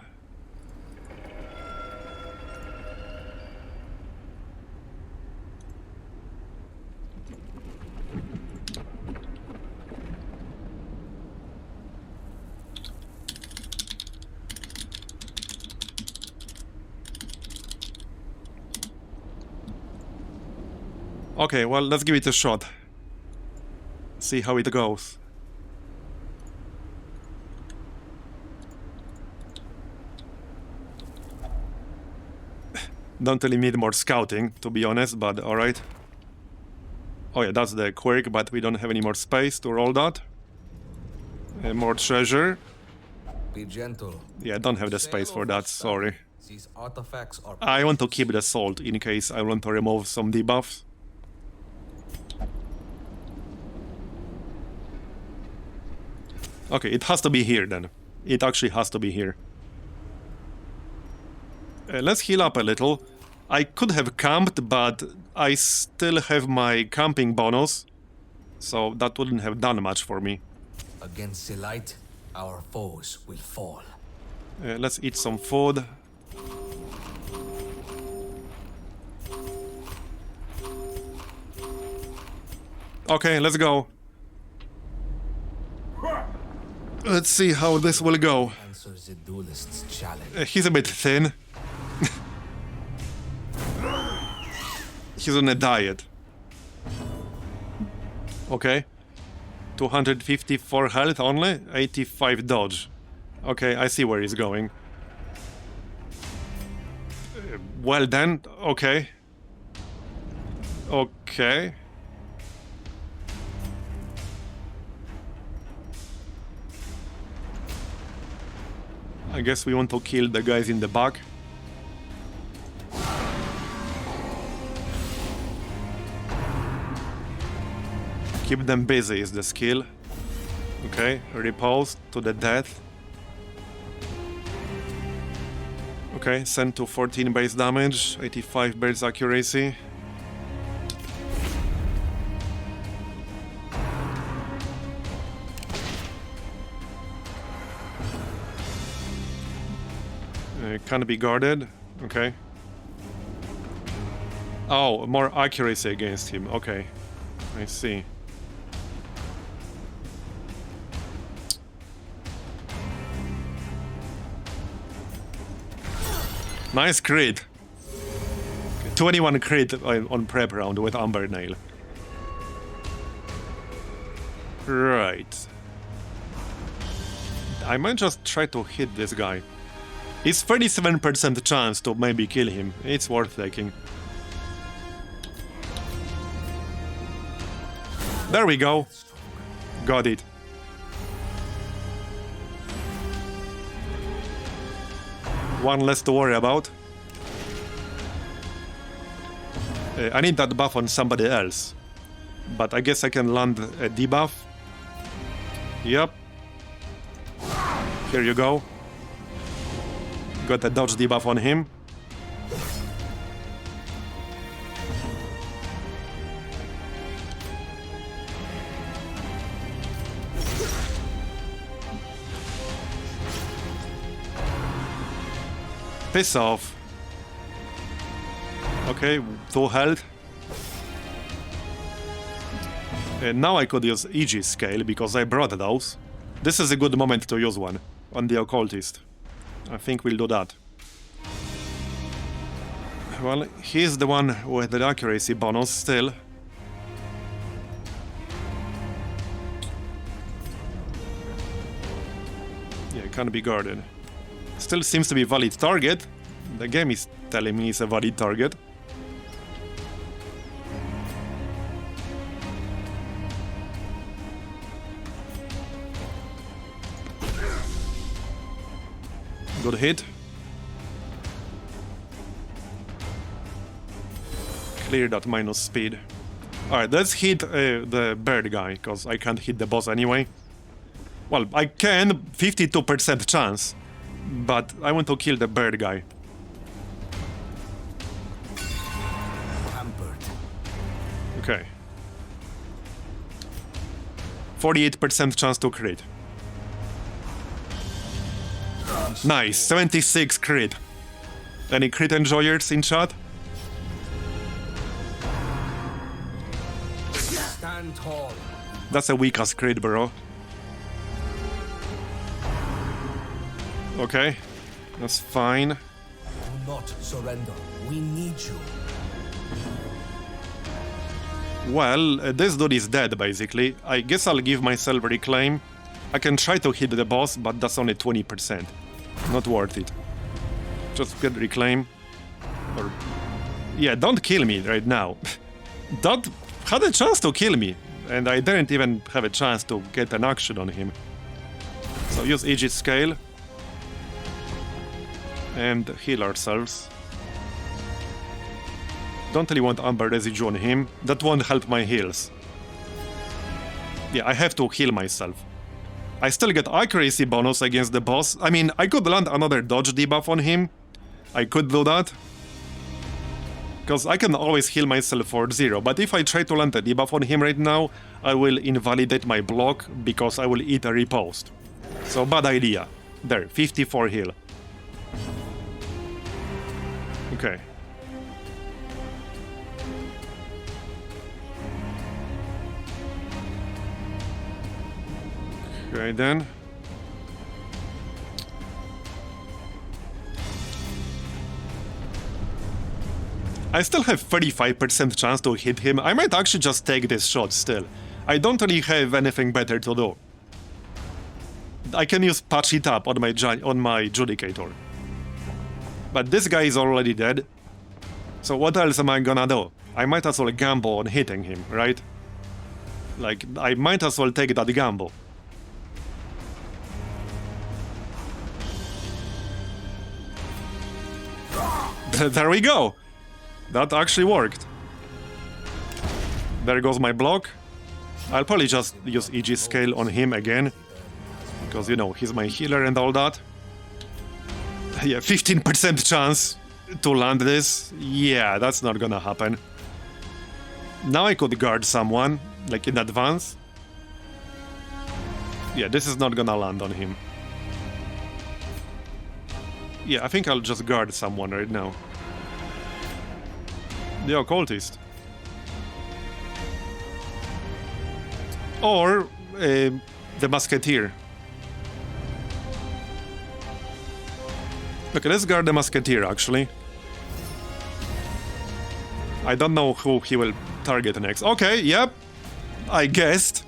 Okay, well, let's give it a shot. See how it goes. Don't really need more scouting, to be honest, but alright. Oh yeah, that's the quirk, but we don't have any more space to roll that. More treasure. Be gentle. Yeah, I don't have the space for that, sorry. These artifacts are I want to keep the salt in case I want to remove some debuffs. Okay, it has to be here then. It actually has to be here. Let's heal up a little. I could have camped, but I still have my camping bonus. So that wouldn't have done much for me. against the light, our foes will fall. Let's eat some food. Okay, let's go. Let's see how this will go. Answer the duelist's challenge. He's a bit thin. He's on a diet. Okay. 254 health only, 85 dodge. Okay, I see where he's going. Well then, okay. Okay. I guess we want to kill the guys in the back. Keep them busy is the skill. Okay, repulsed to the death. Okay, sent to 14 base damage, 85 base accuracy. Can't be guarded. Okay. Oh, more accuracy against him. Okay. I see. Nice crit. 21 crit on prep round with Amber Nail. Right. I might just try to hit this guy. It's 37% chance to maybe kill him. It's worth taking. There we go. Got it. One less to worry about. I need that buff on somebody else. But I guess I can land a debuff. Yep. Here you go. Got a dodge debuff on him. Piss off. Okay, 2 health. And now I could use EG scale because I brought those. This is a good moment to use one on the occultist. I think we'll do that. Well, he's the one with the accuracy bonus still. Yeah, can't be guarded. Still seems to be a valid target. The game is telling me it's a valid target. Good hit. Clear that minus speed. Alright, let's hit the bird guy, because I can't hit the boss anyway. Well, I can, 52% chance, but I want to kill the bird guy. Hampered. Okay. 48% chance to crit. Nice, 76 crit. Any crit enjoyers in chat? Stand tall. That's a weak ass crit, bro. Okay, that's fine. Do not surrender. We need you. Well, this dude is dead, basically. I guess I'll give myself a reclaim. I can try to hit the boss, but that's only 20%. Not worth it. Just get reclaim. Or... yeah, don't kill me right now. That had a chance to kill me, and I didn't even have a chance to get an action on him. So use Aegis Scale. And heal ourselves. Don't really want Amber Residue on him. That won't help my heals. Yeah, I have to heal myself. I still get accuracy bonus against the boss. I mean, I could land another dodge debuff on him. I could do that. Because I can always heal myself for 0. But if I try to land a debuff on him right now, I will invalidate my block because I will eat a riposte. So bad idea. There, 54 heal. Okay. Okay then. I still have 35% chance to hit him. I might actually just take this shot still. I don't really have anything better to do. I can use Patch It Up on my Judicator. But this guy is already dead. So what else am I gonna do? I might as well gamble on hitting him, right? Like, I might as well take that gamble. There we go! That actually worked. There goes my block. I'll probably just use EG scale on him again. Because, you know, he's my healer and all that. Yeah, 15% chance to land this. Yeah, that's not gonna happen. Now I could guard someone, like in advance. Yeah, this is not gonna land on him. Yeah, I think I'll just guard someone right now. The occultist. Or the musketeer. Okay, let's guard the musketeer actually. I don't know who he will target next. Okay, yep. I guessed.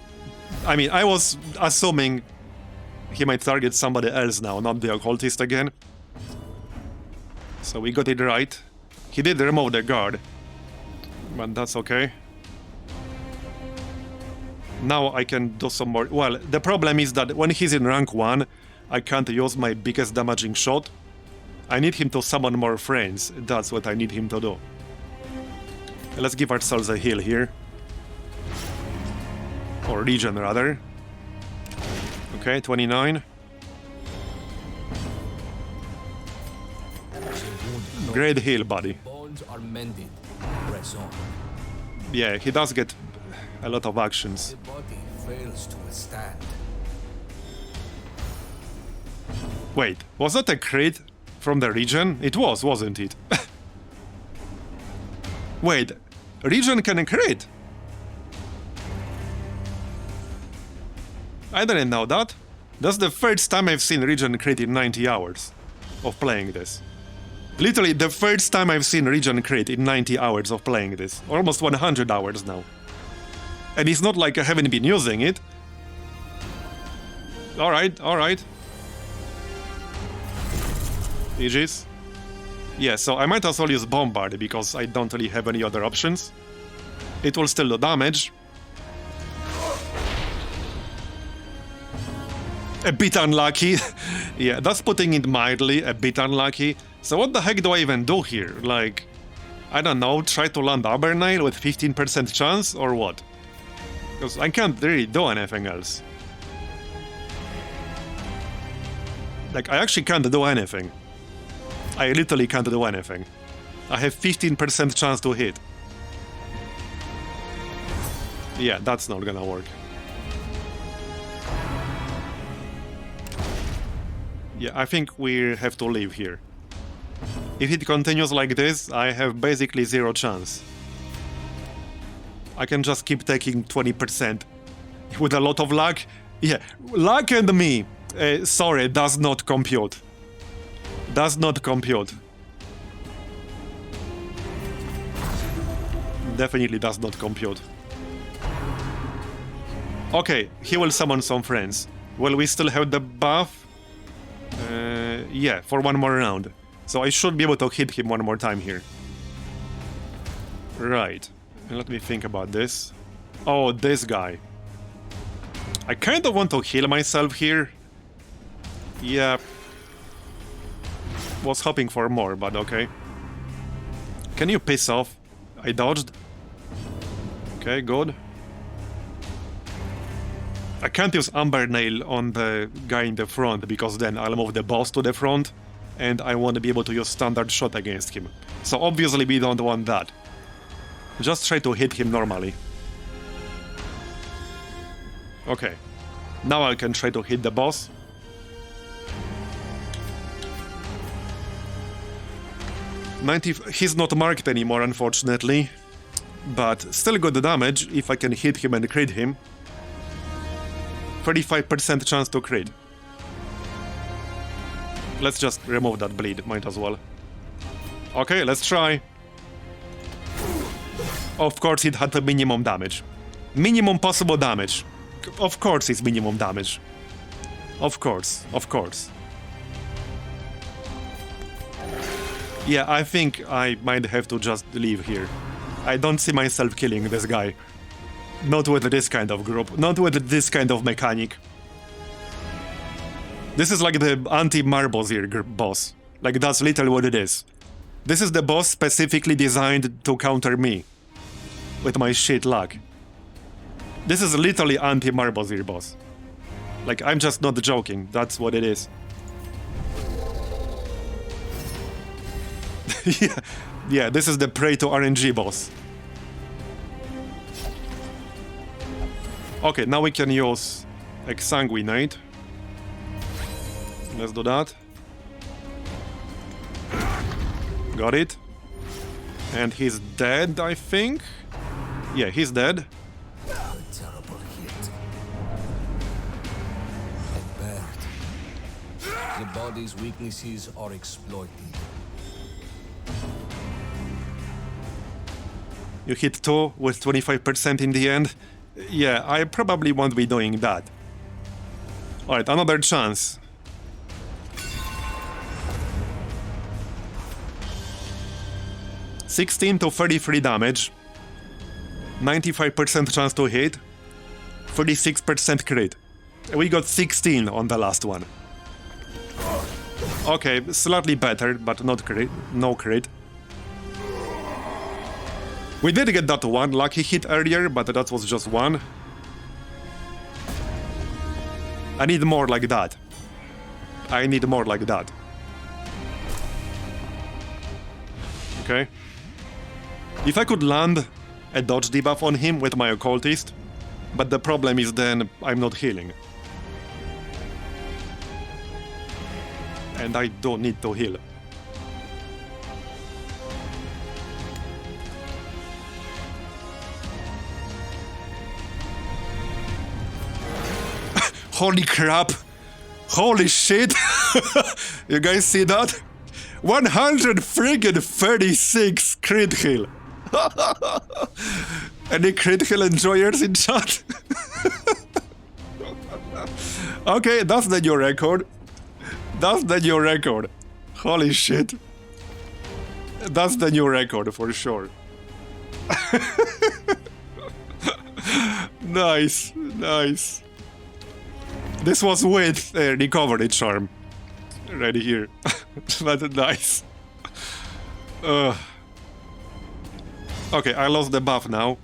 I mean, I was assuming he might target somebody else now, not the occultist again. So we got it right. He did remove the guard. But that's okay. Now I can do some more. Well, the problem is that when he's in rank 1, I can't use my biggest damaging shot. I need him to summon more friends. That's what I need him to do. Let's give ourselves a heal here. Or regen, rather. Okay, 29. Great heal, buddy. Bones are mended. Press on. Yeah, he does get a lot of actions. The body fails to withstand. Wait, was that a crit from the regen? It was, wasn't it? Wait, regen can crit? I didn't know that. That's the first time I've seen regen crit in 90 hours of playing this. Literally the first time I've seen regen crit in 90 hours of playing this. Almost 100 hours now. And it's not like I haven't been using it. Alright, alright. Aegis. Yeah, so I might as well use Bombard because I don't really have any other options. It will still do damage. A bit unlucky. Yeah, that's putting it mildly, a bit unlucky. So what the heck do I even do here? Like, I don't know, try to land Abernail with 15% chance or what? Because I can't really do anything else. Like, I actually can't do anything. I literally can't do anything. I have 15% chance to hit. Yeah, that's not gonna work. Yeah, I think we have to leave here. If it continues like this, I have basically zero chance. I can just keep taking 20%. With a lot of luck. Yeah, luck and me. Sorry, does not compute. Does not compute. Definitely does not compute. Okay, he will summon some friends. Will we still have the buff? Yeah, for one more round. So I should be able to hit him one more time here. Right. Let me think about this. Oh, this guy. I kind of want to heal myself here. Yeah. Was hoping for more, but okay. Can you piss off? I dodged. Okay, good. I can't use Ambernail on the guy in the front because then I'll move the boss to the front and I want to be able to use standard shot against him. So obviously we don't want that. Just try to hit him normally. Okay. Now I can try to hit the boss. He's not marked anymore, unfortunately. But still good damage if I can hit him and crit him. 35% chance to crit. Let's just remove that bleed, might as well. Okay, let's try. Of course it had the minimum damage. Minimum possible damage. Of course it's minimum damage. Of course, of course. Yeah, I think I might have to just leave here. I don't see myself killing this guy. Not with this kind of group, not with this kind of mechanic. This is like the anti-Marbozir boss. Like, that's literally what it is. This is the boss specifically designed to counter me. With my shit luck. This is literally anti-Marbozir boss. Like, I'm just not joking. That's what it is. yeah, this is the Prey to RNG boss. Okay, now we can use Exsanguinate. Let's do that. Got it. And he's dead, I think. Yeah, he's dead. A terrible hit. A bird. The body's weaknesses are exploited. You hit 2 with 25% in the end. Yeah, I probably won't be doing that. Alright, another chance. $16 to 33 damage. 95% chance to hit. 36% crit. We got 16 on the last one. Okay, slightly better, but not crit. No crit. We did get that one lucky hit earlier, but that was just one. I need more like that. I need more like that. Okay. If I could land a dodge debuff on him with my occultist, but the problem is then I'm not healing. And I don't need to heal. Holy crap! Holy shit! You guys see that? 100 friggin' 36 crit heal! Any crit heal enjoyers in chat? Okay, that's the new record. That's the new record. Holy shit. That's the new record for sure. Nice, nice. This was with recovery charm. Right here. But nice. Okay, I lost the buff now.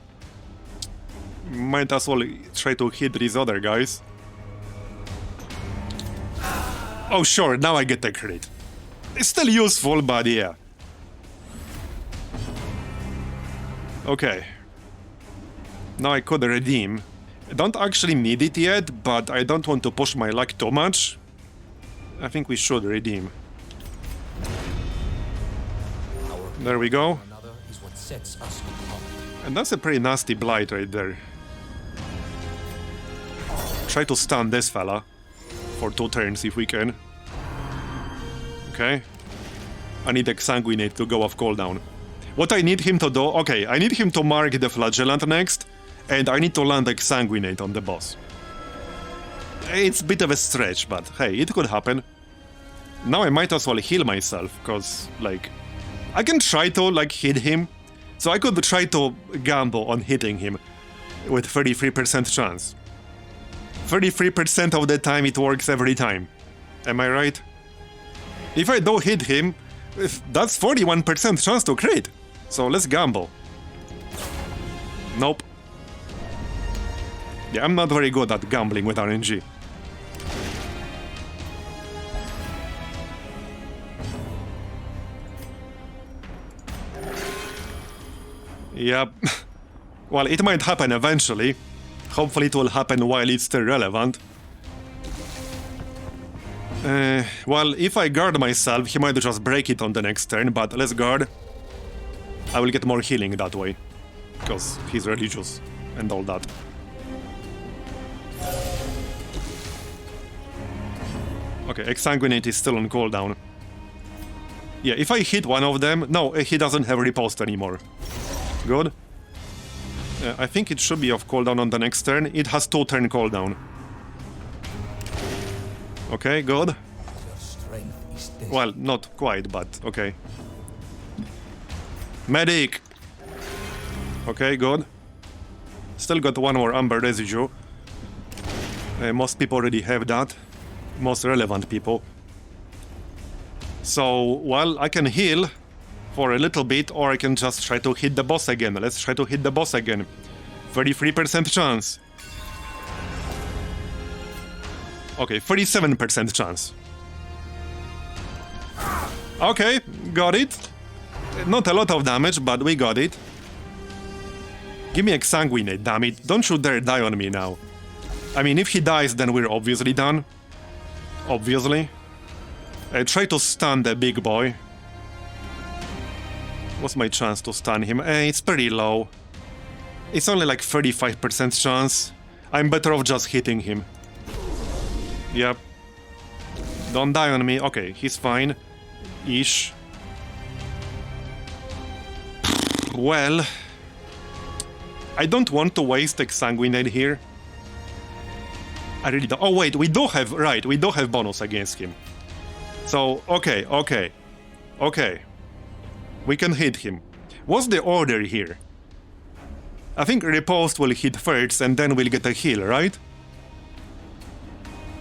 Might as well try to hit these other guys. Oh sure, now I get the crit. It's still useful, but yeah. Okay. Now I could redeem. I don't actually need it yet, but I don't want to push my luck too much. I think we should redeem. There we go. Is what sets us apart. And that's a pretty nasty blight right there. Try to stun this fella for 2 turns if we can. Okay. I need Exsanguinate to go off cooldown. What I need him to do... Okay, I need him to mark the Flagellant next, and I need to land Exsanguinate on the boss. It's a bit of a stretch, but hey, it could happen. Now I might as well heal myself, cause, like... I can try to, like, hit him. So I could try to gamble on hitting him with 33% chance. 33% of the time it works every time. Am I right? If I don't hit him, that's 41% chance to crit. So let's gamble. Nope. Yeah, I'm not very good at gambling with RNG. Yep. Well, it might happen eventually. Hopefully it will happen while it's still relevant. Well, if I guard myself, he might just break it on the next turn, but let's guard. I will get more healing that way. Because he's religious and all that. Okay, Exsanguinate is still on cooldown. Yeah, if I hit one of them... No, he doesn't have riposte anymore. Good. I think it should be off cooldown on the next turn. It has 2 turn cooldown. Okay, good. Well, not quite, but okay. Medic! Okay, good. Still got 1 more Amber residue. Most people already have that. Most relevant people. So, well, I can heal for a little bit, or I can just try to hit the boss again. Let's try to hit the boss again. 33% chance. Okay, 37% chance. Okay, got it. Not a lot of damage, but we got it. Give me Exsanguinate, damn it. Don't you dare die on me now. I mean, if he dies, then we're obviously done. Obviously. Try to stun the big boy. What's my chance to stun him? It's pretty low. It's only like 35% chance. I'm better off just hitting him. Yep. Don't die on me. Okay, he's fine. Ish. Well... I don't want to waste Exsanguinate here. I really don't. Oh wait, we do have... Right, we do have bonus against him. So, okay. Okay. We can hit him. What's the order here? I think Riposte will hit first and then we'll get a heal, right?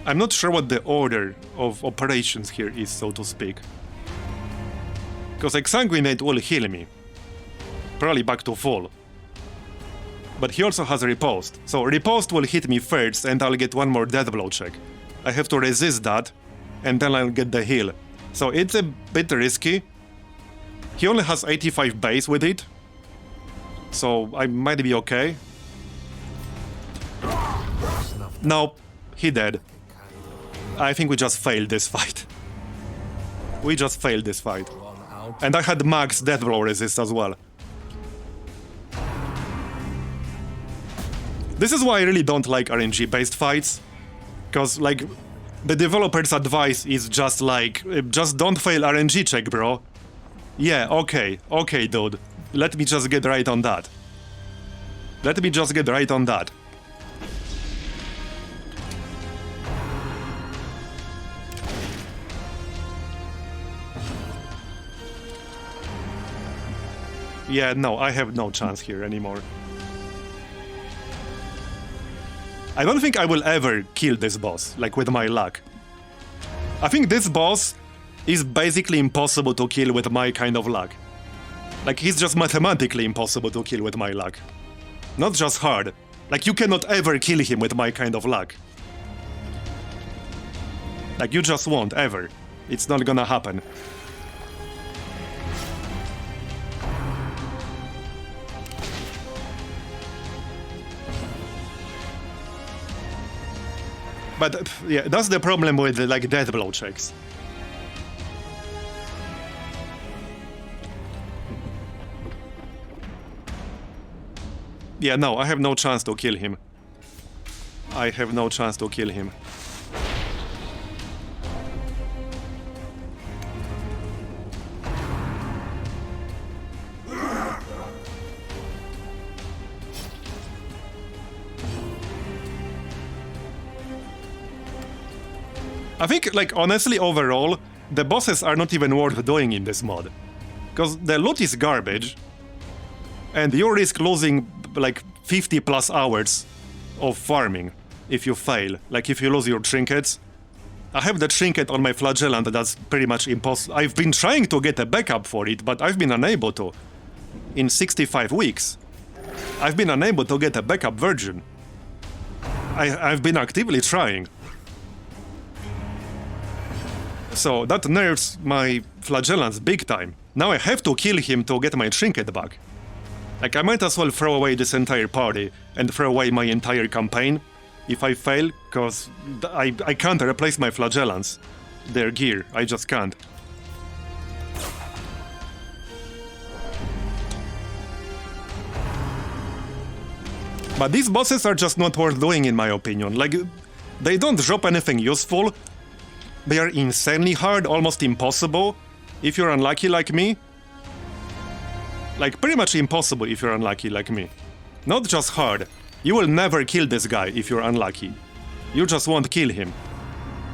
I'm not sure what the order of operations here is, so to speak. Because Exsanguinate will heal me. Probably back to full. But he also has Riposte. So Riposte will hit me first and I'll get one more death blow check. I have to resist that and then I'll get the heal. So it's a bit risky. He only has 85 base with it. So I might be okay. Nope, he dead. I think we just failed this fight. We just failed this fight. And I had max death blow resist as well. This is why I really don't like RNG based fights. Cause like, the developer's advice is just like, just don't fail RNG check, bro. Yeah, okay, dude. Let me just get right on that. Let me just get right on that. Yeah, no, I have no chance here anymore. I don't think I will ever kill this boss, like with my luck. I think this boss is basically impossible to kill with my kind of luck. Like, he's just mathematically impossible to kill with my luck. Not just hard. Like, you cannot ever kill him with my kind of luck. Like, you just won't, ever. It's not gonna happen. But, yeah, that's the problem with, like, death blow checks. Yeah, no, I have no chance to kill him. I have no chance to kill him. I think, like, honestly, overall, the bosses are not even worth doing in this mod. Because the loot is garbage, and you risk losing, like, 50 plus hours of farming if you fail. Like, if you lose your trinkets. I have the trinket on my flagellant, that's pretty much impossible. I've been trying to get a backup for it, but I've been unable to. In 65 weeks. I've been unable to get a backup version. I've been actively trying. So that nerfs my flagellants big time. Now I have to kill him to get my trinket back. Like, I might as well throw away this entire party and throw away my entire campaign if I fail, cause I can't replace my flagellants. Their gear, I just can't. But these bosses are just not worth doing in my opinion. Like, they don't drop anything useful. They are insanely hard, almost impossible, if you're unlucky like me. Like, pretty much impossible if you're unlucky like me. Not just hard. You will never kill this guy if you're unlucky. You just won't kill him.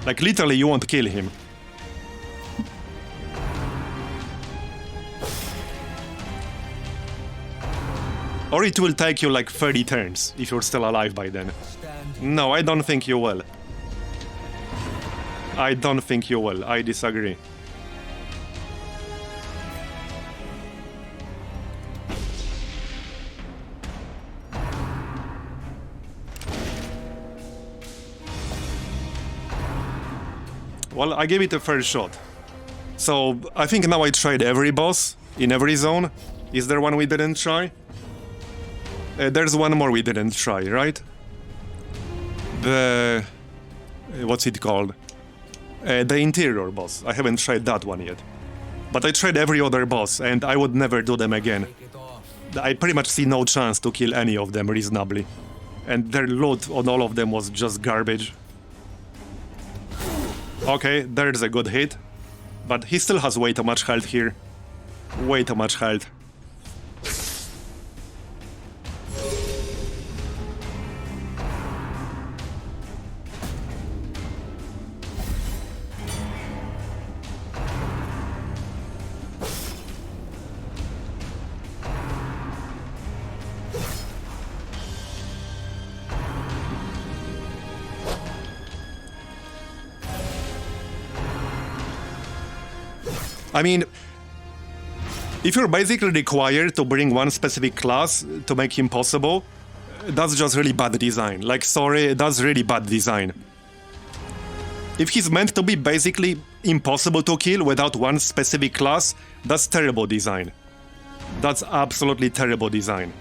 Like, literally, you won't kill him. Or it will take you like 30 turns, if you're still alive by then. No, I don't think you will. I don't think you will. I disagree. Well, I gave it a fair shot. So, I think now I tried every boss in every zone. Is there one we didn't try? There's one more we didn't try, right? The... what's it called? The interior boss. I haven't tried that one yet. But I tried every other boss, and I would never do them again. I pretty much see no chance to kill any of them reasonably. And their loot on all of them was just garbage. Okay, there's a good hit. But he still has way too much health here. Way too much health. I mean, if you're basically required to bring one specific class to make him possible, that's just really bad design. Like, sorry, that's really bad design. If he's meant to be basically impossible to kill without one specific class, that's terrible design. That's absolutely terrible design.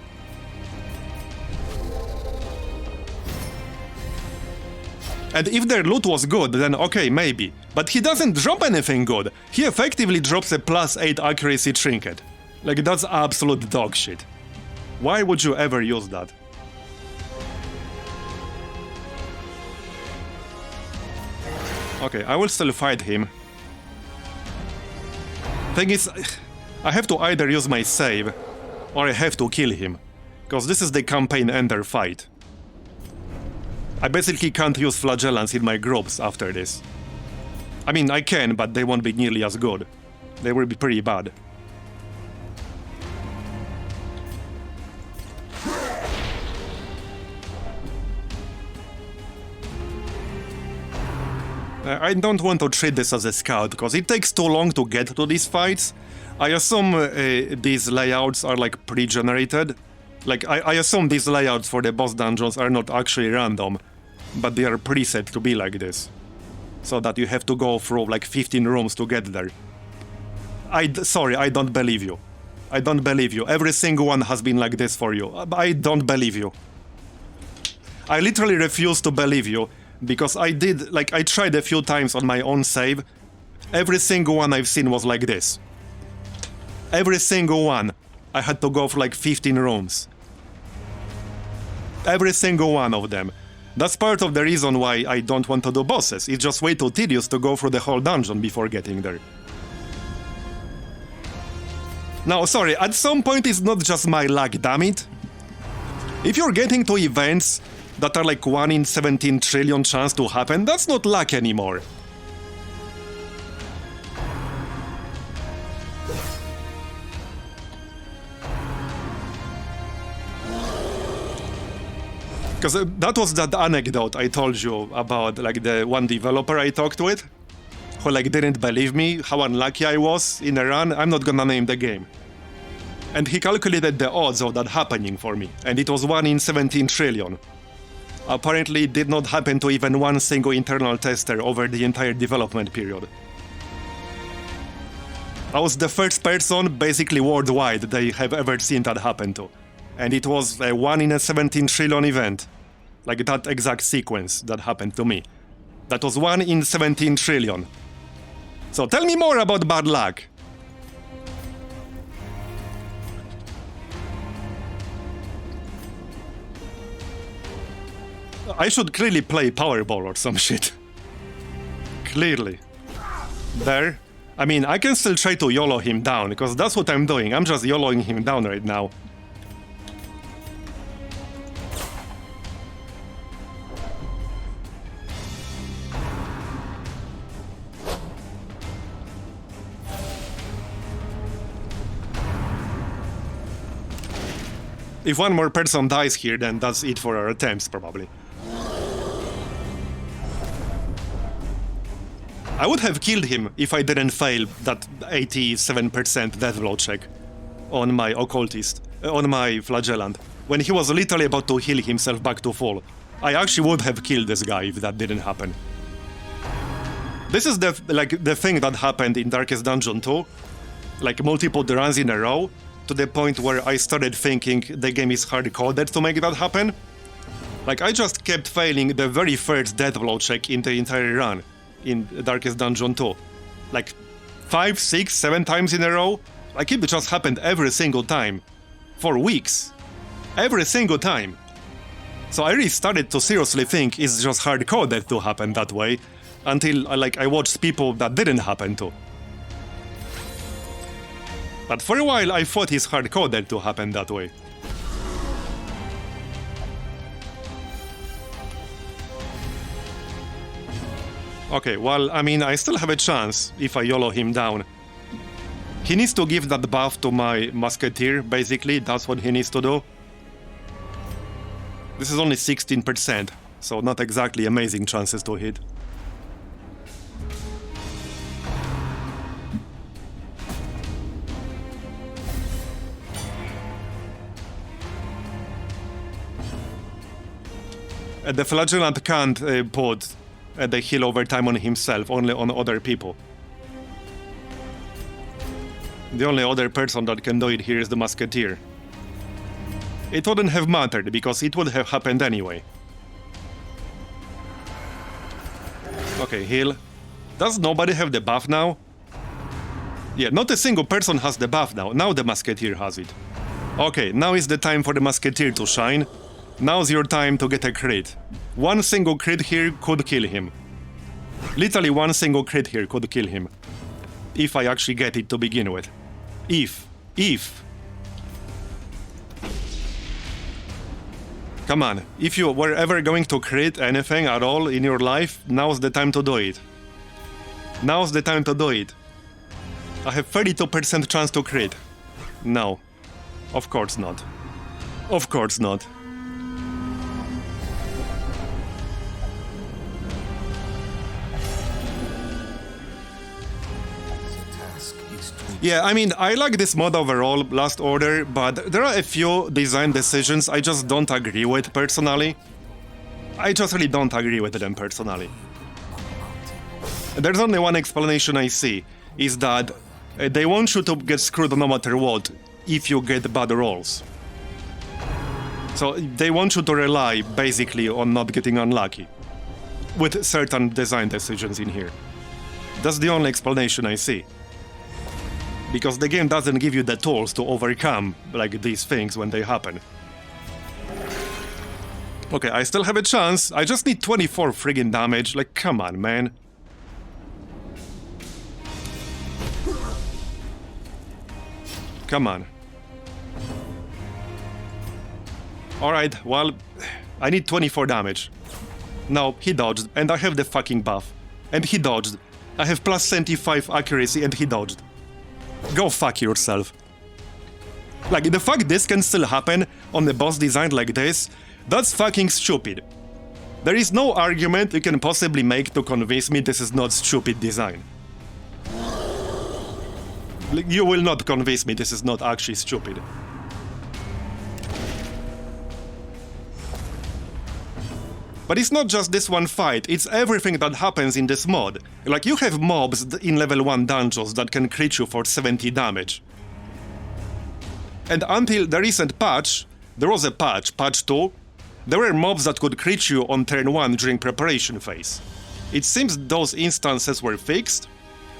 And if their loot was good, then okay, maybe. But he doesn't drop anything good. He effectively drops a +8 accuracy trinket. Like, that's absolute dog shit. Why would you ever use that? Okay, I will still fight him. Thing is, I have to either use my save, or I have to kill him. Because this is the campaign ender fight. I basically can't use flagellants in my groups after this. I mean, I can, but they won't be nearly as good. They will be pretty bad. I don't want to treat this as a scout, because it takes too long to get to these fights. I assume these layouts are like pre-generated. Like, I assume these layouts for the boss dungeons are not actually random, but they are preset to be like this. So that you have to go through like 15 rooms to get there. Sorry, I don't believe you. I don't believe you. Every single one has been like this for you. I don't believe you. I literally refuse to believe you, because I tried a few times on my own save. Every single one I've seen was like this. Every single one. I had to go for like 15 rooms. Every single one of them. That's part of the reason why I don't want to do bosses. It's just way too tedious to go through the whole dungeon before getting there. Now, sorry, at some point it's not just my luck, damn it. If you're getting to events that are like 1 in 17 trillion chance to happen, that's not luck anymore. Because that was that anecdote I told you about, like the one developer I talked with, who like didn't believe me, how unlucky I was in a run. I'm not gonna name the game. And he calculated the odds of that happening for me, and it was 1 in 17 trillion. Apparently it did not happen to even one single internal tester over the entire development period. I was the first person, basically worldwide, they have ever seen that happen to. And it was a 1 in a 17 trillion event. Like that exact sequence that happened to me. That was 1 in 17 trillion. So tell me more about bad luck. I should clearly play Powerball or some shit. Clearly. There. I mean, I can still try to YOLO him down, because that's what I'm doing. I'm just YOLOing him down right now. If one more person dies here, then that's it for our attempts, probably. I would have killed him if I didn't fail that 87% death blow check on my occultist, on my flagellant, when he was literally about to heal himself back to full. I actually would have killed this guy if that didn't happen. This is the thing that happened in Darkest Dungeon 2, like multiple runs in a row, to the point where I started thinking the game is hard-coded to make that happen. Like, I just kept failing the very first death blow check in the entire run in Darkest Dungeon 2. Like, 5, 6, 7 times in a row. Like, it just happened every single time. For weeks. Every single time. So I really started to seriously think it's just hard-coded to happen that way, until I watched people that didn't happen to. But for a while I thought it's hard-coded to happen that way. Okay, well, I mean, I still have a chance if I YOLO him down. He needs to give that buff to my Musketeer, basically, that's what he needs to do. This is only 16%, so not exactly amazing chances to hit. The Flagellant can't put the heal over time on himself, only on other people. The only other person that can do it here is the Musketeer. It wouldn't have mattered, because it would have happened anyway. Okay, heal. Does nobody have the buff now? Yeah, not a single person has the buff now. Now the Musketeer has it. Okay, now is the time for the Musketeer to shine. Now's your time to get a crit. One single crit here could kill him. Literally one single crit here could kill him. If I actually get it to begin with. If. Come on, if you were ever going to crit anything at all in your life, now's the time to do it. Now's the time to do it. I have 32% chance to crit. No. Of course not. Of course not. Yeah, I mean, I like this mod overall, Last Order, but there are a few design decisions I just don't agree with personally. I just really don't agree with them personally. There's only one explanation I see, is that they want you to get screwed no matter what if you get bad rolls. So they want you to rely basically on not getting unlucky with certain design decisions in here. That's the only explanation I see. Because the game doesn't give you the tools to overcome like these things when they happen. Okay, I still have a chance. I just need 24 friggin' damage. Like, come on, man. Come on. Alright, well, I need 24 damage. No, he dodged, and I have the fucking buff. And he dodged. I have plus 75 accuracy, and he dodged. Go fuck yourself. Like, the fact this can still happen on a boss designed like this, that's fucking stupid. There is no argument you can possibly make to convince me this is not stupid design. Like, you will not convince me this is not actually stupid. But it's not just this one fight, it's everything that happens in this mod. Like, you have mobs in level 1 dungeons that can crit you for 70 damage. And until the recent patch, there was a patch, patch 2, there were mobs that could crit you on turn 1 during preparation phase. It seems those instances were fixed,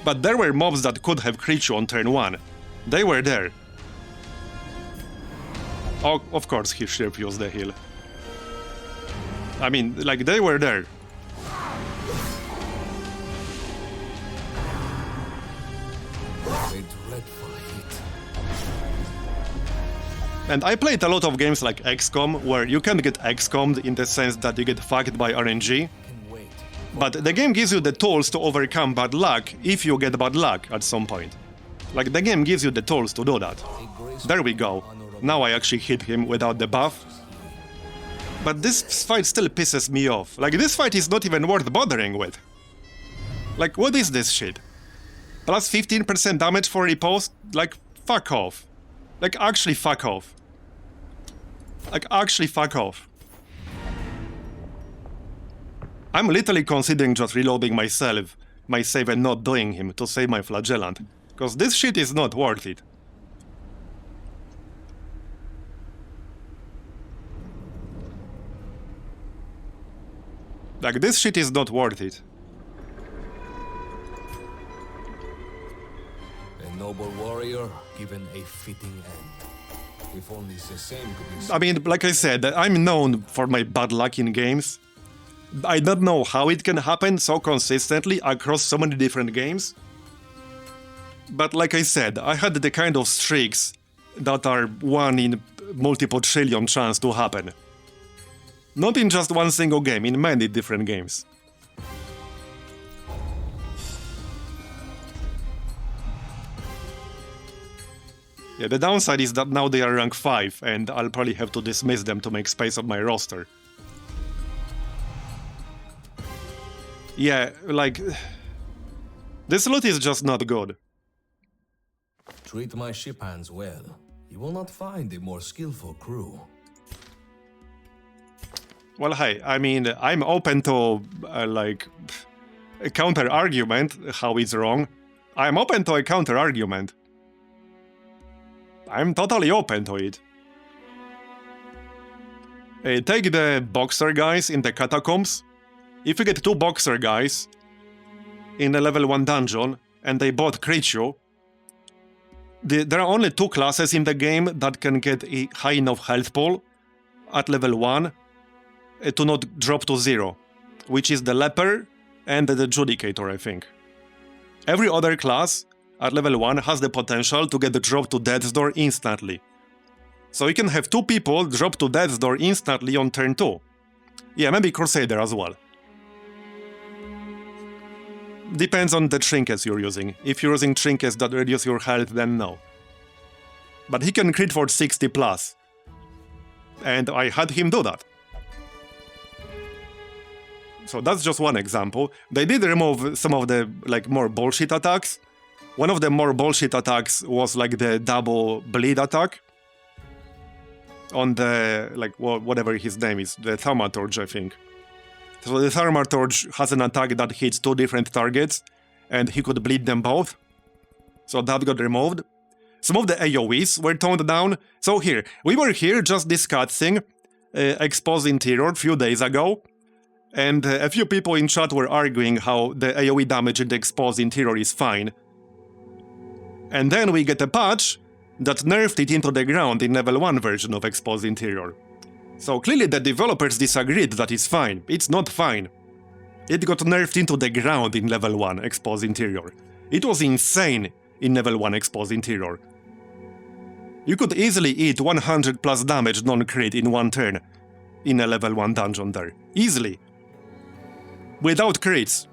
but there were mobs that could have crit you on turn 1. They were there. Oh, of course he refused the heal. I mean, like, they were there. And I played a lot of games like XCOM, where you can get XCOM'd in the sense that you get fucked by RNG. But the game gives you the tools to overcome bad luck if you get bad luck at some point. Like, the game gives you the tools to do that. There we go. Now I actually hit him without the buff. But this fight still pisses me off. Like, this fight is not even worth bothering with. Like, what is this shit? Plus 15% damage for riposte? Like, fuck off. Like, actually fuck off. Like, actually fuck off. I'm literally considering just reloading myself my save and not doing him to save my flagellant. Because this shit is not worth it. Like, this shit is not worth it. A noble warrior given a fitting end. If only the same could be. I mean, like I said, I'm known for my bad luck in games. I don't know how it can happen so consistently across so many different games. But like I said, I had the kind of streaks that are 1 in multiple trillion chance to happen. Not in just one single game, in many different games. Yeah, the downside is that now they are rank 5, and I'll probably have to dismiss them to make space on my roster. Yeah, like... this loot is just not good. Treat my ship hands well. You will not find a more skillful crew. Well, hey, I mean, I'm open to, like, a counter-argument, how it's wrong. I'm open to a counter-argument. I'm totally open to it. Take the boxer guys in the Catacombs. If you get 2 boxer guys in a level 1 dungeon, and they both crit you, there are only 2 classes in the game that can get a high enough health pool at level 1 to not drop to 0, which is the Leper and the Judicator, I think. Every other class at level 1 has the potential to get the drop to Death's Door instantly. So you can have 2 people drop to Death's Door instantly on turn 2. Yeah, maybe Crusader as well. Depends on the trinkets you're using. If you're using trinkets that reduce your health, then no. But he can crit for 60 plus. And I had him do that. So that's just one example. They did remove some of the, like, more bullshit attacks. One of the more bullshit attacks was, like, the double bleed attack. On the, like, whatever his name is, the Thaumaturge, I think. So the Thaumaturge has an attack that hits 2 different targets, and he could bleed them both. So that got removed. Some of the AoEs were toned down. So here, we were here just discussing Exposed Interior a few days ago, and a few people in chat were arguing how the AoE damage in the Exposed Interior is fine. And then we get a patch that nerfed it into the ground in level 1 version of Exposed Interior. So clearly the developers disagreed that it's fine. It's not fine. It got nerfed into the ground in level 1 Exposed Interior. It was insane in level 1 Exposed Interior. You could easily eat 100 plus damage non-crit in 1 turn in a level 1 dungeon there. Easily. Without crits.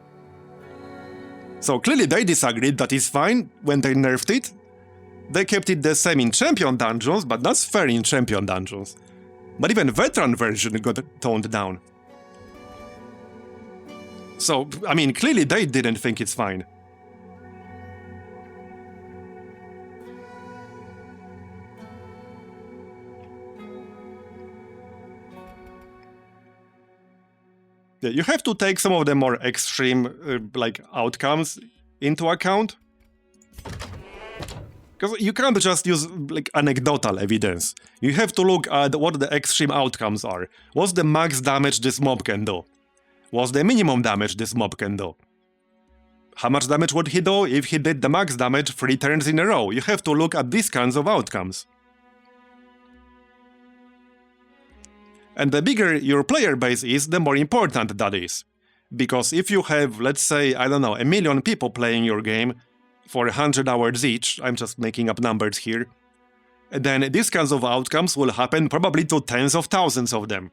So clearly they disagreed that it's fine when they nerfed it. They kept it the same in Champion dungeons, but that's fair in Champion dungeons. But even Veteran version got toned down. So, I mean, clearly they didn't think it's fine. Yeah, you have to take some of the more extreme, like, outcomes into account. Because you can't just use, like, anecdotal evidence. You have to look at what the extreme outcomes are. What's the max damage this mob can do? What's the minimum damage this mob can do? How much damage would he do if he did the max damage 3 turns in a row? You have to look at these kinds of outcomes. And the bigger your player base is, the more important that is. Because if you have, let's say, I don't know, 1 million people playing your game for 100 hours each, I'm just making up numbers here, then these kinds of outcomes will happen probably to tens of thousands of them.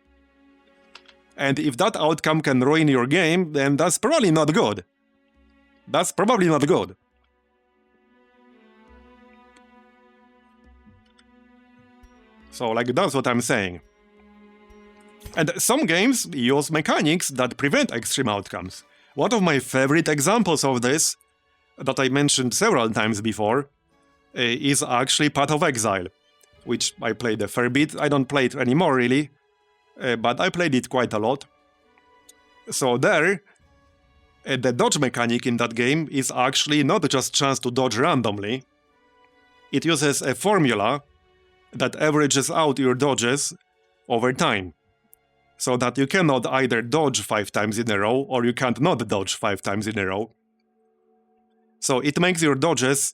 And if that outcome can ruin your game, then that's probably not good. That's probably not good. So, like, that's what I'm saying. And some games use mechanics that prevent extreme outcomes. One of my favorite examples of this, that I mentioned several times before, is actually Path of Exile, which I played a fair bit. I don't play it anymore, really, but I played it quite a lot. So there, The dodge mechanic in that game is actually not just chance to dodge randomly. It uses a formula that averages out your dodges over time. So that you cannot either dodge 5 times in a row or you can't not dodge 5 times in a row. So it makes your dodges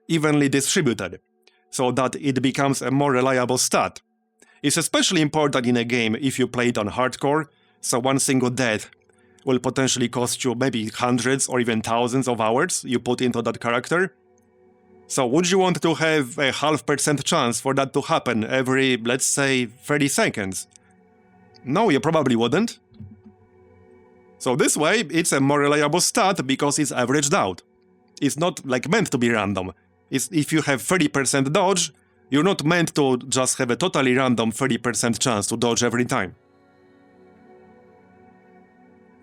evenly distributed, so that it becomes a more reliable stat. It's especially important in a game if you play it on hardcore, so one single death will potentially cost you maybe hundreds or even thousands of hours you put into that character. So would you want to have a 0.5% chance for that to happen every, let's say, 30 seconds? No, you probably wouldn't. So this way, it's a more reliable stat because it's averaged out. It's not like meant to be random. If you have 30% dodge, you're not meant to just have a totally random 30% chance to dodge every time.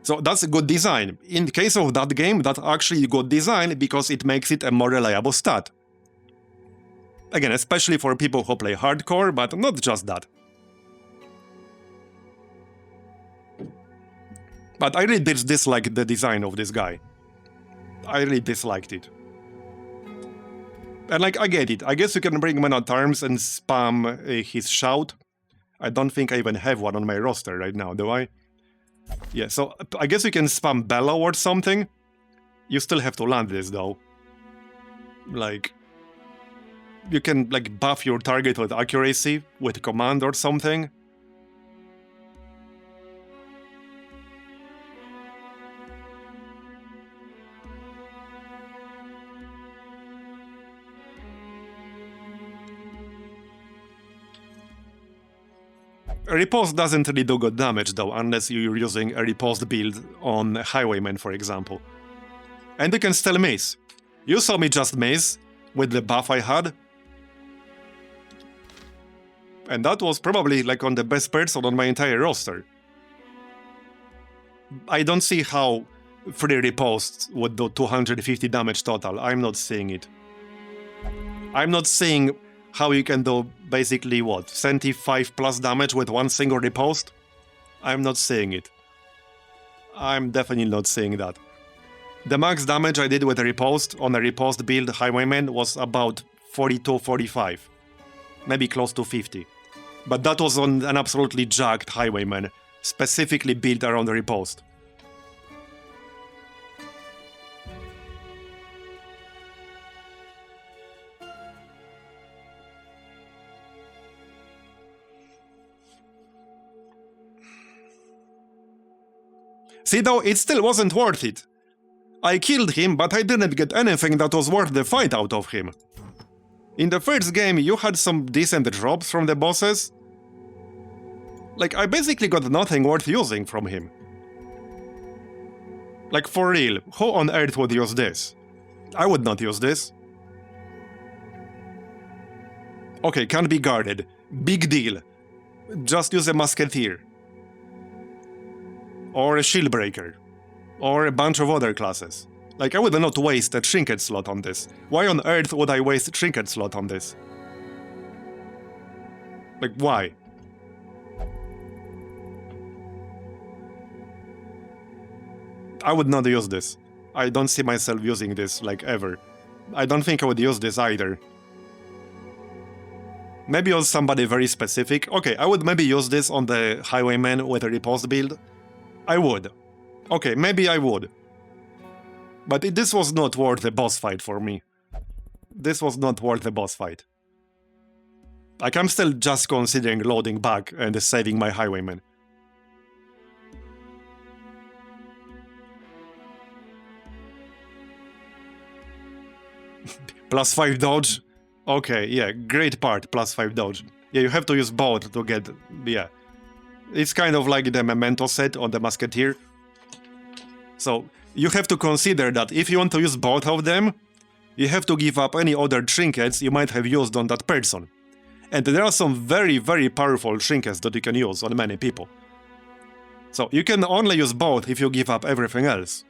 So that's a good design. In the case of that game, that's actually good design because it makes it a more reliable stat. Again, especially for people who play hardcore, but not just that. But I really disliked the design of this guy. I really disliked it. And like, I get it. I guess you can bring Man at Arms and spam his shout. I don't think I even have one on my roster right now, do I? Yeah, so I guess you can spam Bellow or something. You still have to land this though. Like, you can like buff your target with accuracy with command or something. A riposte doesn't really do good damage though, unless you're using a riposte build on Highwayman, for example. And you can still miss. You saw me just miss with the buff I had. And that was probably like on the best person on my entire roster. I don't see how 3 ripostes would do 250 damage total. I'm not seeing it. I'm not seeing how you can do basically what, 75 plus damage with one single riposte? I'm not seeing it. I'm definitely not seeing that. The max damage I did with a riposte on a riposte build Highwayman was about 42-45. Maybe close to 50. But that was on an absolutely jacked Highwayman, specifically built around the riposte. See though, it still wasn't worth it. I killed him, but I didn't get anything that was worth the fight out of him. In the first game, you had some decent drops from the bosses. Like, I basically got nothing worth using from him. Like, for real, who on earth would use this? I would not use this. Okay, can't be guarded. Big deal. Just use a musketeer. Or a shield breaker. Or a bunch of other classes. Like, I would not waste a trinket slot on this. Why on earth would I waste a trinket slot on this? Like, why? I would not use this. I don't see myself using this, like, ever. I don't think I would use this either. Maybe on somebody very specific. Okay, I would maybe use this on the Highwayman with a riposte build. I would. Okay, maybe I would. But this was not worth the boss fight for me. This was not worth the boss fight. Like, I'm still just considering loading back and saving my Highwayman. Plus 5 dodge? Okay, yeah, great part, plus 5 dodge. Yeah, you have to use both to get... yeah. It's kind of like the Memento set on the Musketeer. So, you have to consider that if you want to use both of them, you have to give up any other trinkets you might have used on that person. And there are some very, very powerful trinkets that you can use on many people. So, you can only use both if you give up everything else.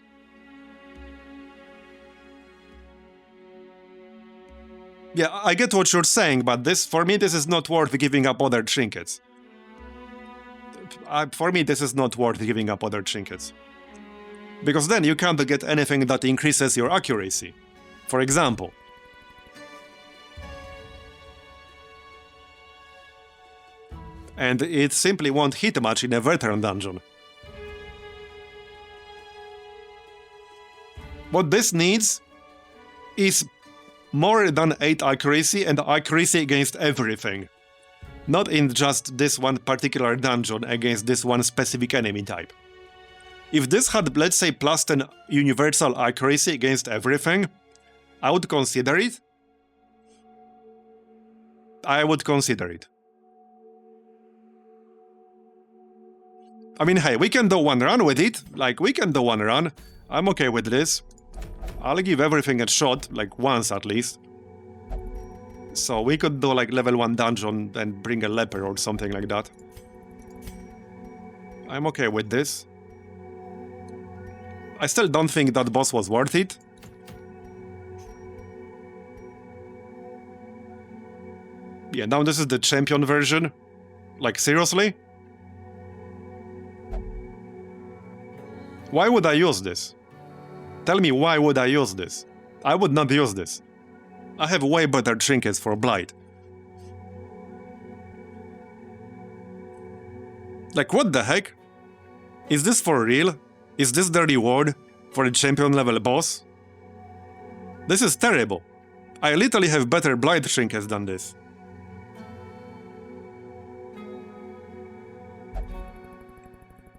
Yeah, I get what you're saying, but for me, this is not worth giving up other trinkets. For me, this is not worth giving up other trinkets. Because then you can't get anything that increases your accuracy. For example. And it simply won't hit much in a veteran dungeon. What this needs is more than 8 accuracy and accuracy against everything. Not in just this one particular dungeon against this one specific enemy type. If this had, let's say, plus 10 universal accuracy against everything, I would consider it. I would consider it. I mean, hey, we can do one run with it. Like, we can do one run. I'm okay with this. I'll give everything a shot, like once at least. So we could do like level 1 dungeon and bring a leper or something like that. I'm okay with this. I still don't think that boss was worth it. Yeah, now this is the champion version. Like, seriously? Why would I use this? Tell me, why would I use this? I would not use this. I have way better trinkets for Blight. Like, what the heck? Is this for real? Is this the reward for a champion level boss? This is terrible. I literally have better Blight trinkets than this.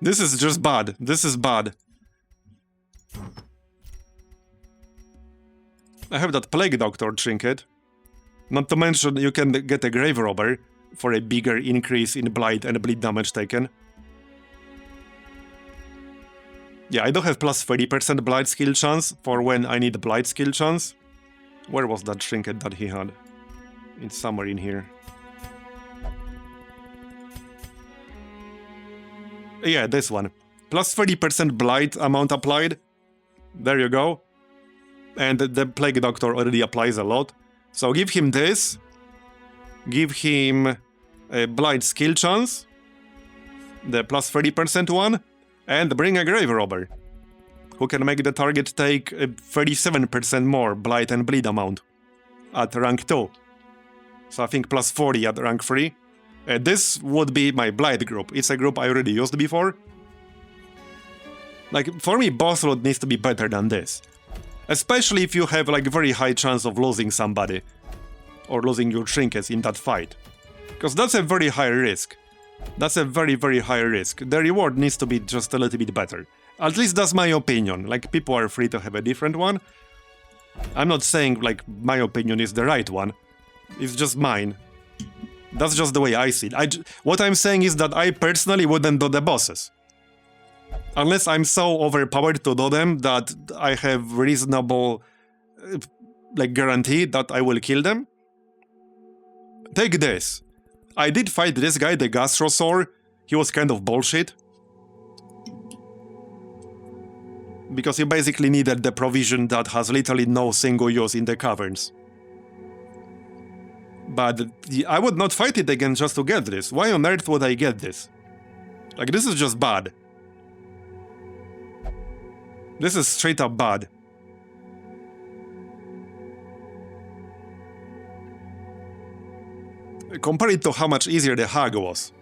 This is just bad. This is bad. I have that Plague Doctor trinket. Not to mention you can get a Grave Robber for a bigger increase in Blight and bleed damage taken. Yeah, I do have plus 30% Blight skill chance for when I need Blight skill chance. Where was that trinket that he had? It's somewhere in here. Yeah, this one. Plus 30% Blight amount applied. There you go. And the Plague Doctor already applies a lot. So give him this. Give him a Blight skill chance. The plus 30% one. And bring a Grave Robber. Who can make the target take 37% more Blight and Bleed amount. At rank 2. So I think plus 40 at rank 3. This would be my Blight group. It's a group I already used before. Like, for me, boss loot needs to be better than this. Especially if you have like very high chance of losing somebody. Or losing your trinkets in that fight. Because that's a very high risk. That's a very, very high risk. The reward needs to be just a little bit better. At least that's my opinion. Like, people are free to have a different one. I'm not saying like my opinion is the right one. It's just mine. That's just the way I see it. What I'm saying is that I personally wouldn't do the bosses. Unless I'm so overpowered to do them that I have reasonable like guarantee that I will kill them. Take this. I did fight this guy, the Gastrosaur. He was kind of bullshit. Because he basically needed the provision that has literally no single use in the Caverns. But I would not fight it again just to get this. Why on earth would I get this? Like, this is just bad. This is straight up bad. Compare it to how much easier the Hag was.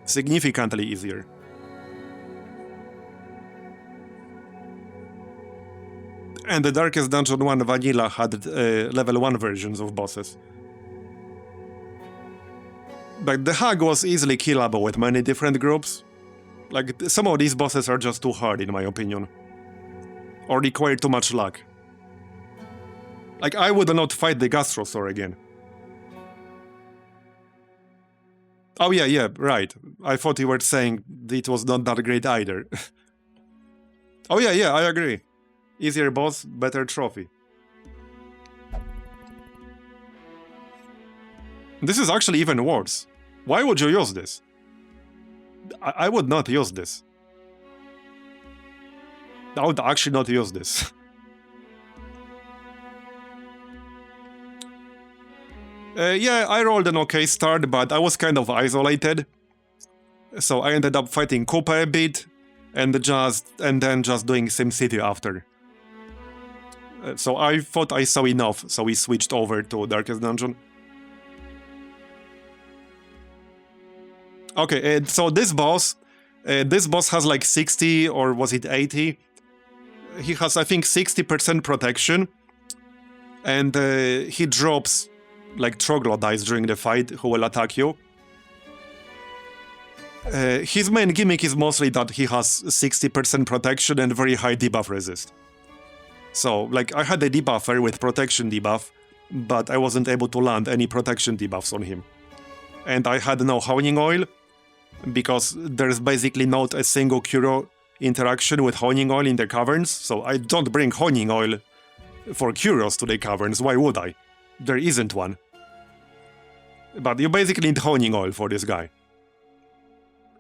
Significantly easier. And the Darkest Dungeon 1 Vanilla had level 1 versions of bosses. But the Hag was easily killable with many different groups. Like, some of these bosses are just too hard in my opinion. Or require too much luck. Like, I would not fight the Gastrosaur again. Oh yeah, right. I thought you were saying it was not that great either. Oh yeah, I agree. Easier boss, better trophy. This is actually even worse. Why would you use this? I would not use this. I would actually not use this. Yeah, I rolled an okay start, but I was kind of isolated. So I ended up fighting Koopa a bit, and then just doing SimCity after. So I thought I saw enough, so we switched over to Darkest Dungeon. Okay, so this boss has like 60, or was it 80? He has, I think, 60% protection, and he drops like troglodytes during the fight who will attack you. His main gimmick is mostly that he has 60% protection and very high debuff resist. So, like, I had a debuffer with protection debuff, but I wasn't able to land any protection debuffs on him. And I had no honing oil, because there's basically not a single Curo interaction with honing oil in the caverns, so I don't bring honing oil for Curos to the caverns, why would I? There isn't one. But you basically need honing oil for this guy.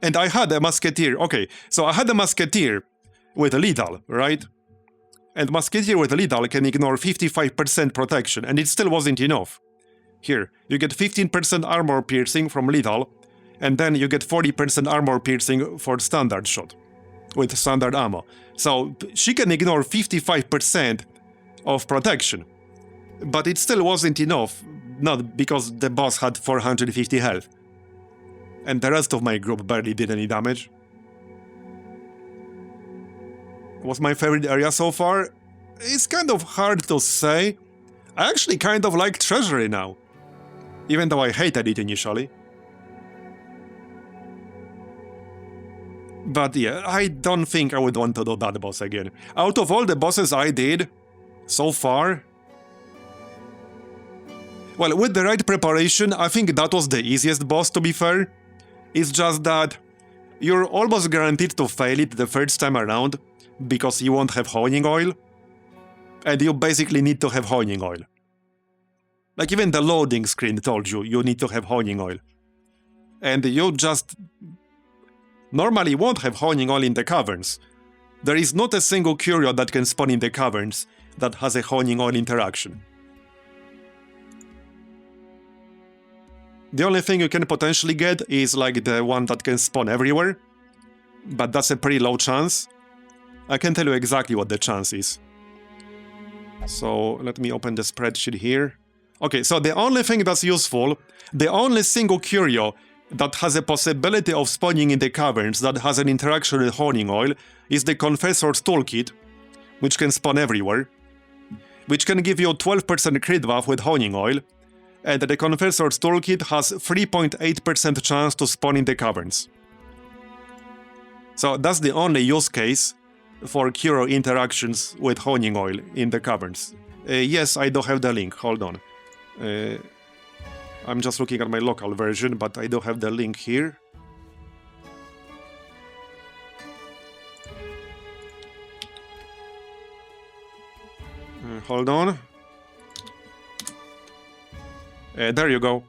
And I had a musketeer, okay, so I had a musketeer with a lethal, right? And musketeer with a lethal can ignore 55% protection, and it still wasn't enough. Here, you get 15% armor piercing from lethal, and then you get 40% armor piercing for standard shot, with standard ammo. So she can ignore 55% of protection. But it still wasn't enough, not because the boss had 450 health. And the rest of my group barely did any damage. Was my favorite area so far? It's kind of hard to say. I actually kind of like Treasury now, even though I hated it initially. But yeah, I don't think I would want to do that boss again. Out of all the bosses I did so far, well, with the right preparation, I think that was the easiest boss, to be fair. It's just that you're almost guaranteed to fail it the first time around, because you won't have honing oil, and you basically need to have honing oil. Like, even the loading screen told you you need to have honing oil. And you just normally won't have honing oil in the caverns. There is not a single curio that can spawn in the caverns that has a honing oil interaction. The only thing you can potentially get is like the one that can spawn everywhere, but that's a pretty low chance. I can tell you exactly what the chance is. So let me open the spreadsheet here. Okay, so the only thing that's useful, the only single curio that has a possibility of spawning in the caverns that has an interaction with honing oil is the Confessor's Toolkit, which can spawn everywhere, which can give you 12% crit buff with honing oil, and the Confessor's Toolkit has 3.8% chance to spawn in the caverns. So that's the only use case for Curo interactions with honing oil in the caverns. Yes, I do have the link, hold on. I'm just looking at my local version, but I do have the link here. Hold on. There you go.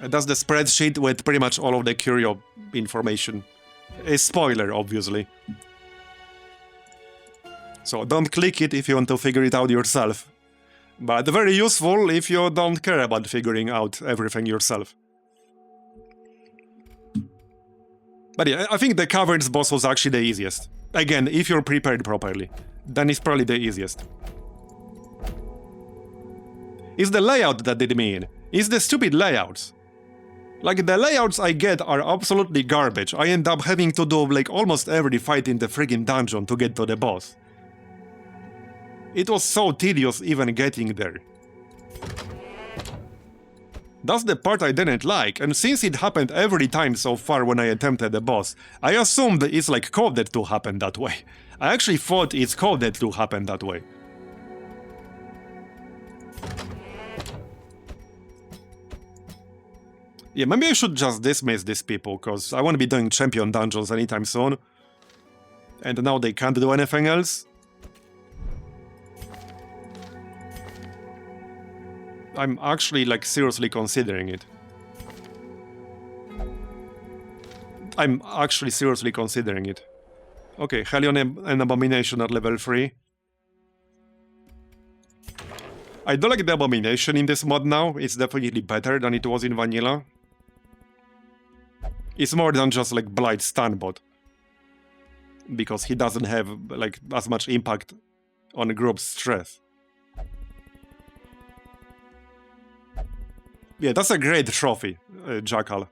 That's the spreadsheet with pretty much all of the curio information. A spoiler, obviously. So don't click it if you want to figure it out yourself. But very useful if you don't care about figuring out everything yourself. But yeah, I think the Caverns boss was actually the easiest. Again, if you're prepared properly, then it's probably the easiest. It's the layout that did me in. It's the stupid layouts. Like, the layouts I get are absolutely garbage. I end up having to do like almost every fight in the friggin' dungeon to get to the boss. It was so tedious even getting there. That's the part I didn't like, and since it happened every time so far when I attempted the boss, I assumed it's like coded to happen that way. I actually thought it's coded to happen that way. Yeah, maybe I should just dismiss these people, because I won't be doing champion dungeons anytime soon. And now they can't do anything else. I'm actually, like, seriously considering it. I'm actually seriously considering it. Okay, Hellion and Abomination at level 3. I do like the Abomination in this mod now. It's definitely better than it was in vanilla. It's more than just like Blight Stun bot. because he doesn't have like as much impact on group stress. Yeah, that's a great trophy, Jackal.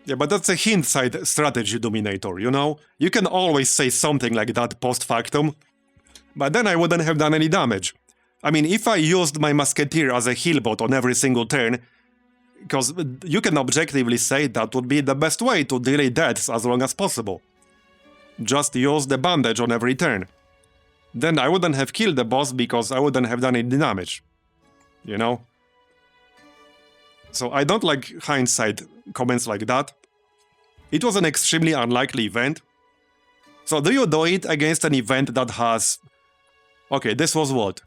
Yeah, but that's a hindsight strategy, Dominator, you know? You can always say something like that post factum, but then I wouldn't have done any damage. I mean, if I used my Musketeer as a heal bot on every single turn, because you can objectively say that would be the best way to delay deaths as long as possible. Just use the bandage on every turn. Then I wouldn't have killed the boss because I wouldn't have done any damage. You know? So I don't like hindsight comments like that. It was an extremely unlikely event. So do you do it against an event that has... Okay, this was what?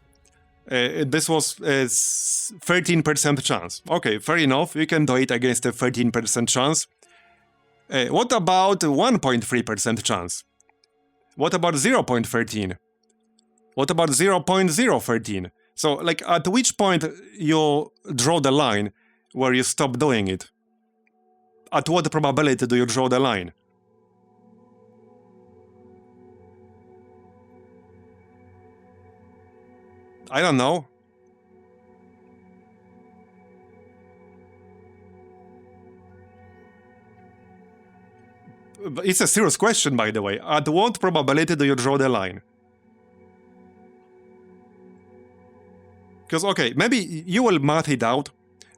This was 13% chance. Okay, fair enough, you can do it against a 13% chance. What about 1.3% chance? What about 0.13? What about 0.013? So, like, at which point you draw the line where you stop doing it? At what probability do you draw the line? I don't know. It's a serious question, by the way. At what probability do you draw the line? Because, okay, maybe you will math it out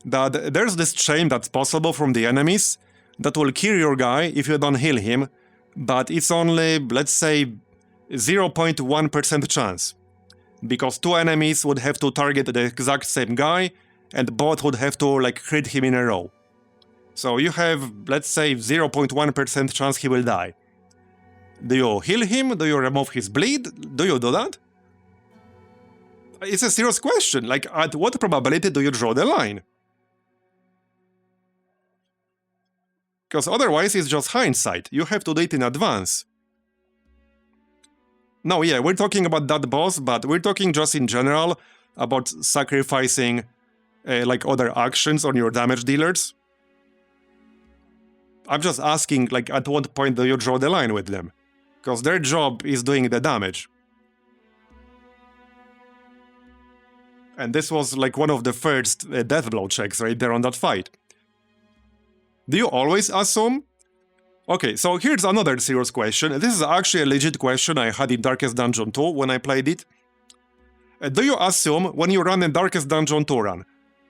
that there's this chain that's possible from the enemies that will kill your guy if you don't heal him, but it's only, let's say, 0.1% chance. Because two enemies would have to target the exact same guy, and both would have to, like, crit him in a row. So you have, let's say, 0.1% chance he will die. Do you heal him? Do you remove his bleed? Do you do that? It's a serious question. Like, at what probability do you draw the line? Because otherwise it's just hindsight. You have to do it in advance. No, yeah, we're talking about that boss, but we're talking just in general about sacrificing like other actions on your damage dealers. I'm just asking, like, at what point do you draw the line with them? Because their job is doing the damage. And this was like one of the first death blow checks right there on that fight. Do you always assume? Okay, so here's another serious question. This is actually a legit question I had in Darkest Dungeon 2 when I played it. Do you assume when you run a Darkest Dungeon 2 run?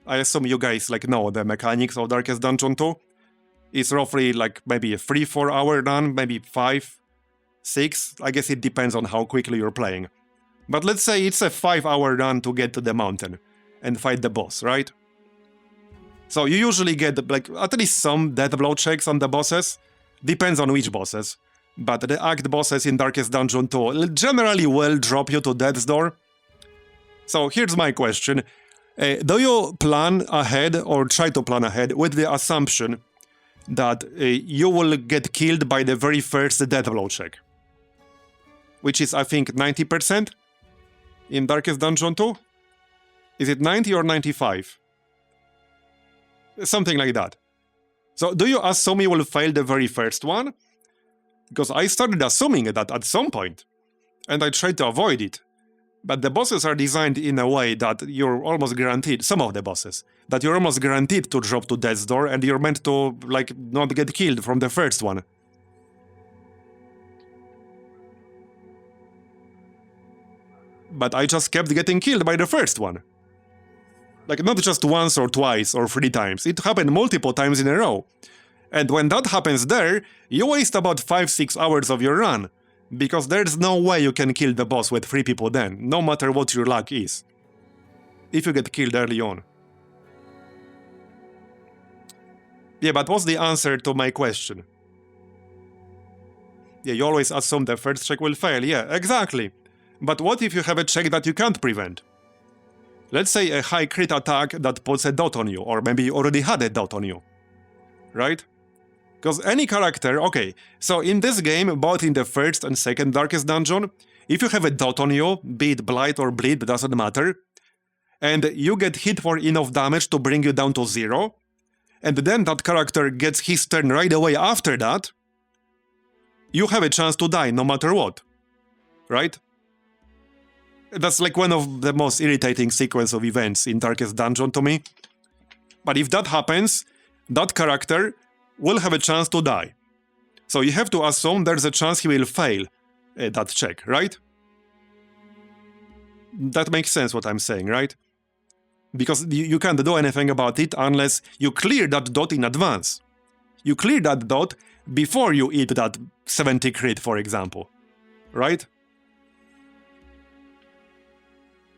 I assume you guys like know the mechanics of Darkest Dungeon 2. It's roughly like maybe a 3-4 hour run, maybe 5, 6. I guess it depends on how quickly you're playing. But let's say it's a 5-hour run to get to the mountain and fight the boss, right? So you usually get like at least some death blow checks on the bosses. Depends on which bosses. But the act bosses in Darkest Dungeon 2 generally will drop you to death's door. So here's my question. Do you plan ahead or try to plan ahead with the assumption that you will get killed by the very first death blow check? Which is, I think, 90% in Darkest Dungeon 2? Is it 90 or 95? Something like that. So do you assume you will fail the very first one? Because I started assuming that at some point, and I tried to avoid it. But the bosses are designed in a way that you're almost guaranteed, some of the bosses, that you're almost guaranteed to drop to death's door and you're meant to, like, not get killed from the first one. But I just kept getting killed by the first one. Like, not just once or twice or 3 times, it happened multiple times in a row. And when that happens there, you waste about 5-6 hours of your run. Because there's no way you can kill the boss with 3 people then, no matter what your luck is. If you get killed early on. Yeah, but what's the answer to my question? Yeah, you always assume the first check will fail, yeah, exactly. But what if you have a check that you can't prevent? Let's say a high crit attack that puts a dot on you, or maybe you already had a dot on you. Right? Because any character, okay, so in this game, both in the first and second Darkest Dungeon, if you have a dot on you, be it Blight or Bleed, doesn't matter, and you get hit for enough damage to bring you down to 0, and then that character gets his turn right away after that, you have a chance to die no matter what, right? That's like one of the most irritating sequence of events in Darkest Dungeon to me. But if that happens, that character will have a chance to die. So you have to assume there's a chance he will fail that check, right? That makes sense what I'm saying, right? Because you can't do anything about it unless you clear that dot in advance. You clear that dot before you eat that 70 crit, for example, right?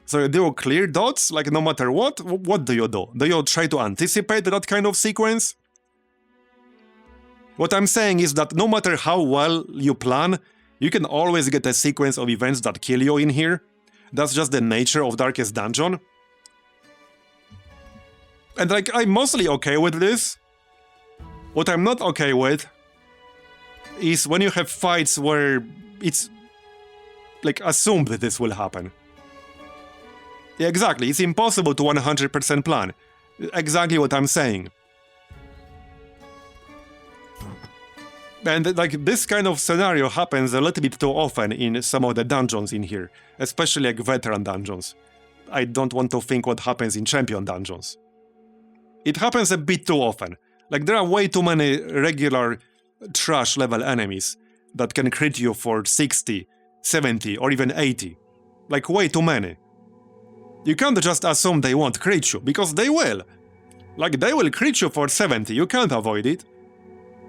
So do you clear dots, like no matter what? What do you do? Do you try to anticipate that kind of sequence? What I'm saying is that no matter how well you plan, you can always get a sequence of events that kill you in here. That's just the nature of Darkest Dungeon. And like, I'm mostly okay with this. What I'm not okay with is when you have fights where it's like assumed that this will happen. Yeah, exactly, it's impossible to 100% plan. Exactly what I'm saying. And like this kind of scenario happens a little bit too often in some of the dungeons in here, especially like veteran dungeons. I don't want to think what happens in champion dungeons. It happens a bit too often. Like there are way too many regular trash level enemies that can crit you for 60, 70 or even 80. Like way too many. You can't just assume they won't crit you, because they will. Like they will crit you for 70, you can't avoid it.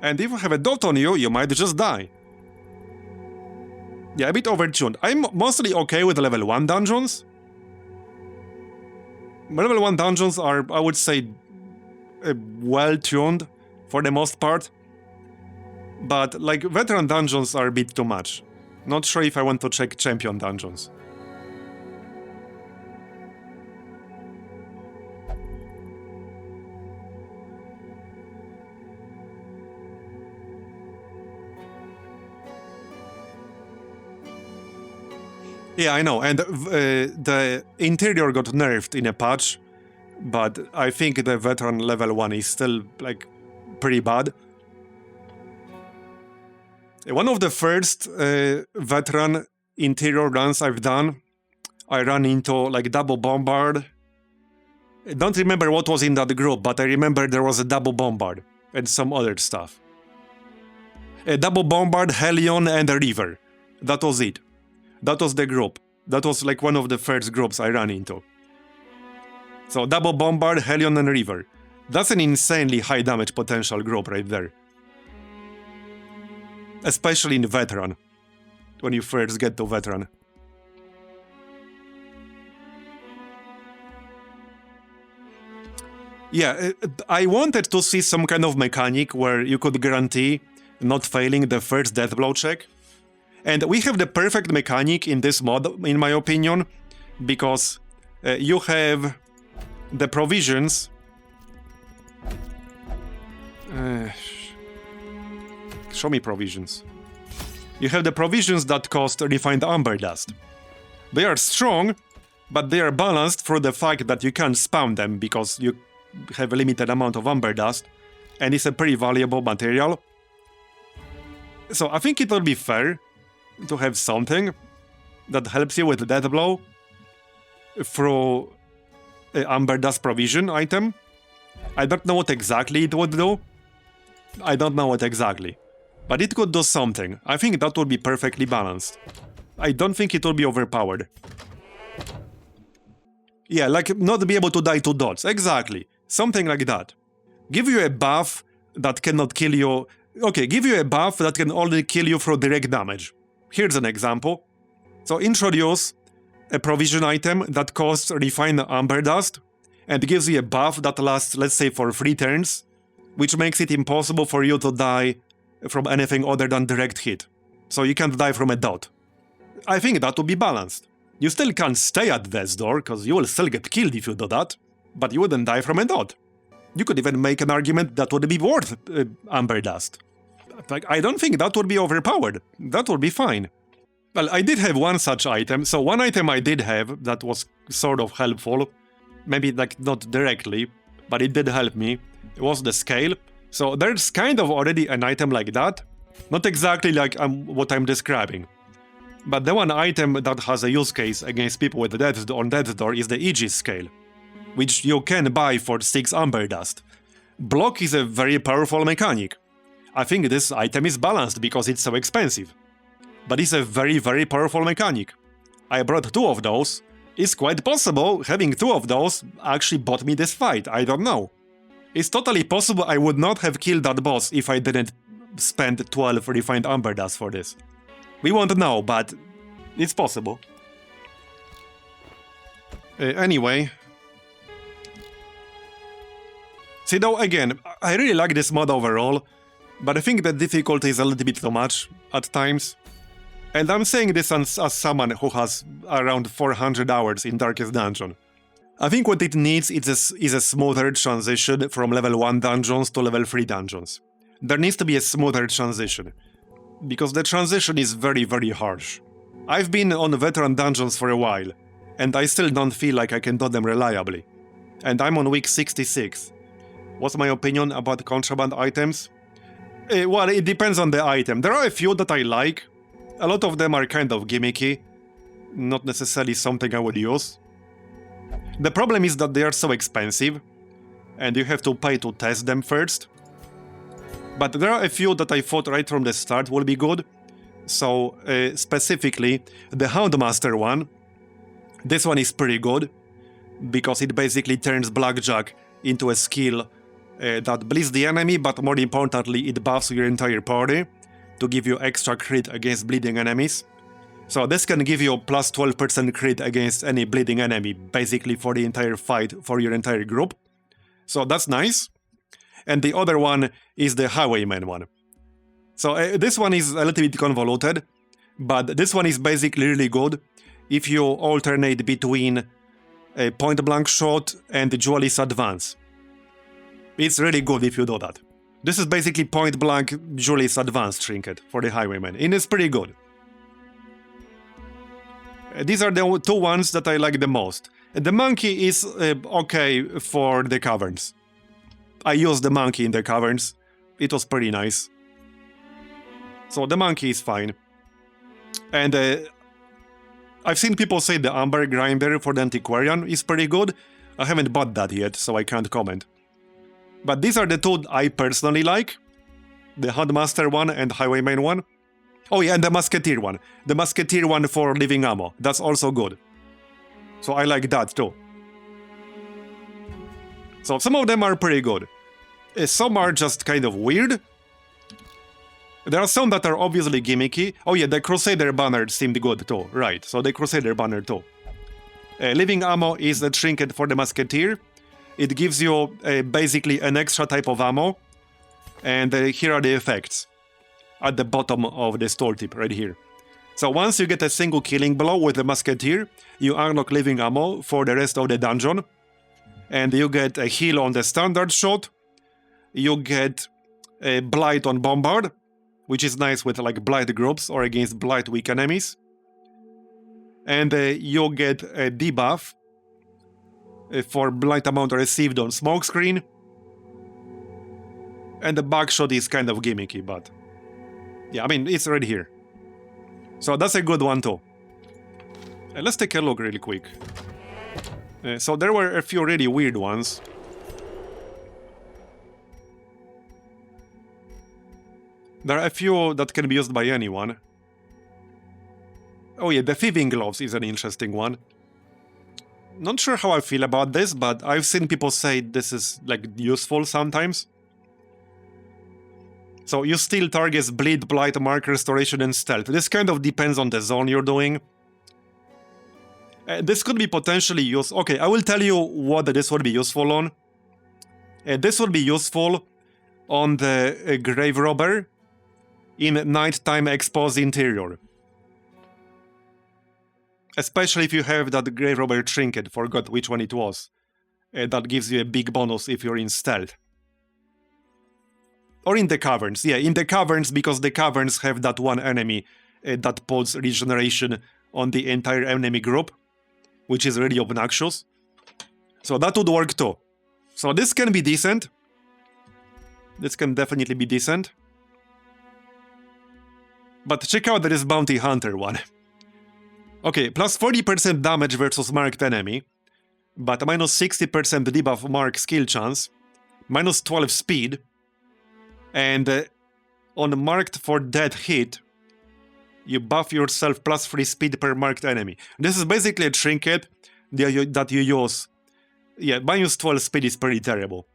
And if you have a dot on you, you might just die. Yeah, a bit overtuned. I'm mostly okay with level 1 dungeons. Level 1 dungeons are, I would say, well-tuned for the most part. But, like, veteran dungeons are a bit too much. Not sure if I want to check champion dungeons. Yeah, I know, and the interior got nerfed in a patch, but I think the veteran level 1 is still, like, pretty bad. One of the first veteran interior runs I've done, I ran into, like, double bombard. I don't remember what was in that group, but I remember there was a double bombard and some other stuff. A double bombard, Hellion, and a river. That was it. That was the group. That was like one of the first groups I ran into. So double bombard, Hellion and river. That's an insanely high damage potential group right there. Especially in veteran. When you first get to veteran. Yeah, I wanted to see some kind of mechanic where you could guarantee not failing the first death blow check. And we have the perfect mechanic in this mod, in my opinion, because you have the provisions. Show me provisions. You have the provisions that cost refined amber dust. They are strong, but they are balanced through the fact that you can't spam them because you have a limited amount of amber dust, and it's a pretty valuable material. So I think it will be fair to have something that helps you with death blow through an amber dust provision item. I don't know what exactly it would do. I don't know what exactly. But it could do something. I think that would be perfectly balanced. I don't think it will be overpowered. Yeah, like not be able to die to dots. Exactly. Something like that. Give you a buff that cannot kill you. Okay, give you a buff that can only kill you through direct damage. Here's an example. So introduce a provision item that costs refined amber dust and gives you a buff that lasts, let's say, for 3 turns, which makes it impossible for you to die from anything other than direct hit. So you can't die from a dot. I think that would be balanced. You still can't stay at death's door, because you will still get killed if you do that, but you wouldn't die from a dot. You could even make an argument that would be worth Amber Dust. Like, I don't think that would be overpowered. That would be fine. Well, I did have one such item. So one item I did have that was sort of helpful. Maybe like not directly, but it did help me. It was the scale. So there's kind of already an item like that. Not exactly like what I'm describing. But the one item that has a use case against people with death's door is the Aegis scale, which you can buy for 6 Amber Dust. Block is a very powerful mechanic. I think this item is balanced because it's so expensive. But it's a very, very powerful mechanic. I brought 2 of those. It's quite possible having 2 of those actually bought me this fight, I don't know. It's totally possible I would not have killed that boss if I didn't spend 12 refined Amber Dust for this. We won't know, but it's possible. Anyway. See, though, again, I really like this mod overall, but I think the difficulty is a little bit too much at times. And I'm saying this as someone who has around 400 hours in Darkest Dungeon. I think what it needs is a smoother transition from level 1 dungeons to level 3 dungeons. There needs to be a smoother transition, because the transition is very, very harsh. I've been on veteran dungeons for a while, and I still don't feel like I can do them reliably. And I'm on week 66. What's my opinion about contraband items? Well, it depends on the item. There are a few that I like. A lot of them are kind of gimmicky, not necessarily something I would use. The problem is that they are so expensive, and you have to pay to test them first. But there are a few that I thought right from the start will be good. So, specifically, the Houndmaster one. This one is pretty good, because it basically turns Blackjack into a skill that bleeds the enemy, but more importantly, it buffs your entire party to give you extra crit against bleeding enemies. So this can give you plus 12% crit against any bleeding enemy, basically for the entire fight, for your entire group. So that's nice. And the other one is the Highwayman one. So this one is a little bit convoluted, but this one is basically really good if you alternate between a point-blank shot and duelist advance. It's really good if you do that. This is basically point-blank duelist advance trinket for the Highwayman, and it's pretty good. These are the 2 ones that I like the most. The monkey is okay for the Caverns. I used the monkey in the Caverns. It was pretty nice. So the monkey is fine. And I've seen people say the Amber Grinder for the Antiquarian is pretty good. I haven't bought that yet, so I can't comment. But these are the 2 I personally like. The Houndmaster one and Highwayman one. Oh yeah, and the Musketeer one. The Musketeer one for living ammo. That's also good. So I like that too. So some of them are pretty good. Some are just kind of weird. There are some that are obviously gimmicky. Oh yeah, the Crusader banner seemed good too. Right, so the Crusader banner too. Living ammo is a trinket for the Musketeer. It gives you basically an extra type of ammo. And here are the effects. At the bottom of this tooltip, right here. So once you get a single killing blow with the Musketeer, you unlock living ammo for the rest of the dungeon. And you get a heal on the standard shot. You get a blight on bombard, which is nice with like blight groups or against blight weak enemies. And you get a debuff for blight amount received on smokescreen. And the backshot is kind of gimmicky, but yeah, I mean, it's right here. So that's a good one too. Let's take a look really quick. So there were a few really weird ones. There are a few that can be used by anyone. Oh yeah, the thieving gloves is an interesting one. Not sure how I feel about this, but I've seen people say this is like useful sometimes. So you steal targets, bleed, blight, mark, restoration, and stealth. This kind of depends on the zone you're doing. This could be potentially used. Okay, I will tell you what this would be useful on. This would be useful on the Grave Robber in Nighttime Exposed Interior. Especially if you have that Grave Robber trinket, forgot which one it was. that gives you a big bonus if you're in stealth. Or in the Caverns. Yeah, in the Caverns, because the Caverns have that one enemy that puts regeneration on the entire enemy group, which is really obnoxious. So that would work too. So this can be decent. This can definitely be decent. But check out this Bounty Hunter one. Okay, plus 40% damage versus marked enemy, but minus 60% debuff mark skill chance, minus 12 speed, and on marked for dead hit, you buff yourself plus 3 speed per marked enemy. This is basically a trinket that you use. Yeah, minus 12 speed is pretty terrible.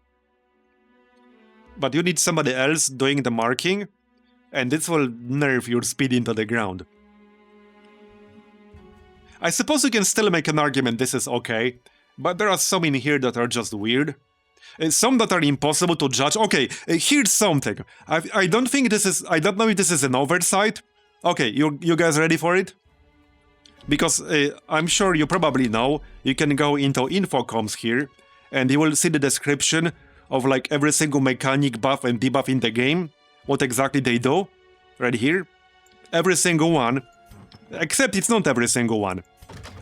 But you need somebody else doing the marking, and this will nerf your speed into the ground. I suppose you can still make an argument this is okay, but there are some in here that are just weird. Some that are impossible to judge. Okay, here's something. I don't think this is... I don't know if this is an oversight. Okay, you guys ready for it? Because I'm sure you probably know, you can go into Infocoms here, and you will see the description of like every single mechanic buff and debuff in the game. What exactly they do. Right here. Every single one. Except it's not every single one.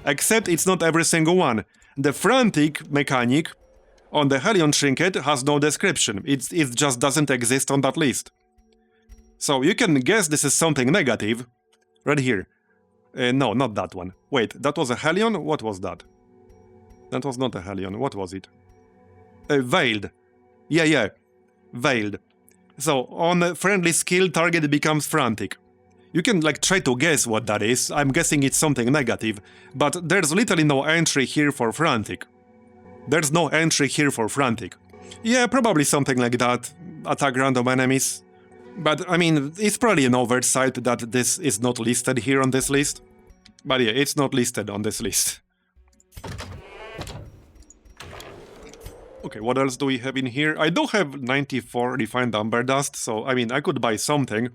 Except it's not every single one. The Frantic mechanic on the Hellion Trinket has no description. It just doesn't exist on that list. So you can guess this is something negative. Right here. No, not that one. Wait, that was a Hellion? What was that? That was not a Hellion. What was it? Veiled. Yeah. Veiled. So, on friendly skill, target becomes frantic. You can like try to guess what that is. I'm guessing it's something negative. But there's literally no entry here for frantic. There's no entry here for frantic. Yeah, probably something like that. Attack random enemies. But, I mean, it's probably an oversight that this is not listed here on this list. But yeah, it's not listed on this list. Okay, what else do we have in here? I do have 94 refined amber dust, so, I mean, I could buy something.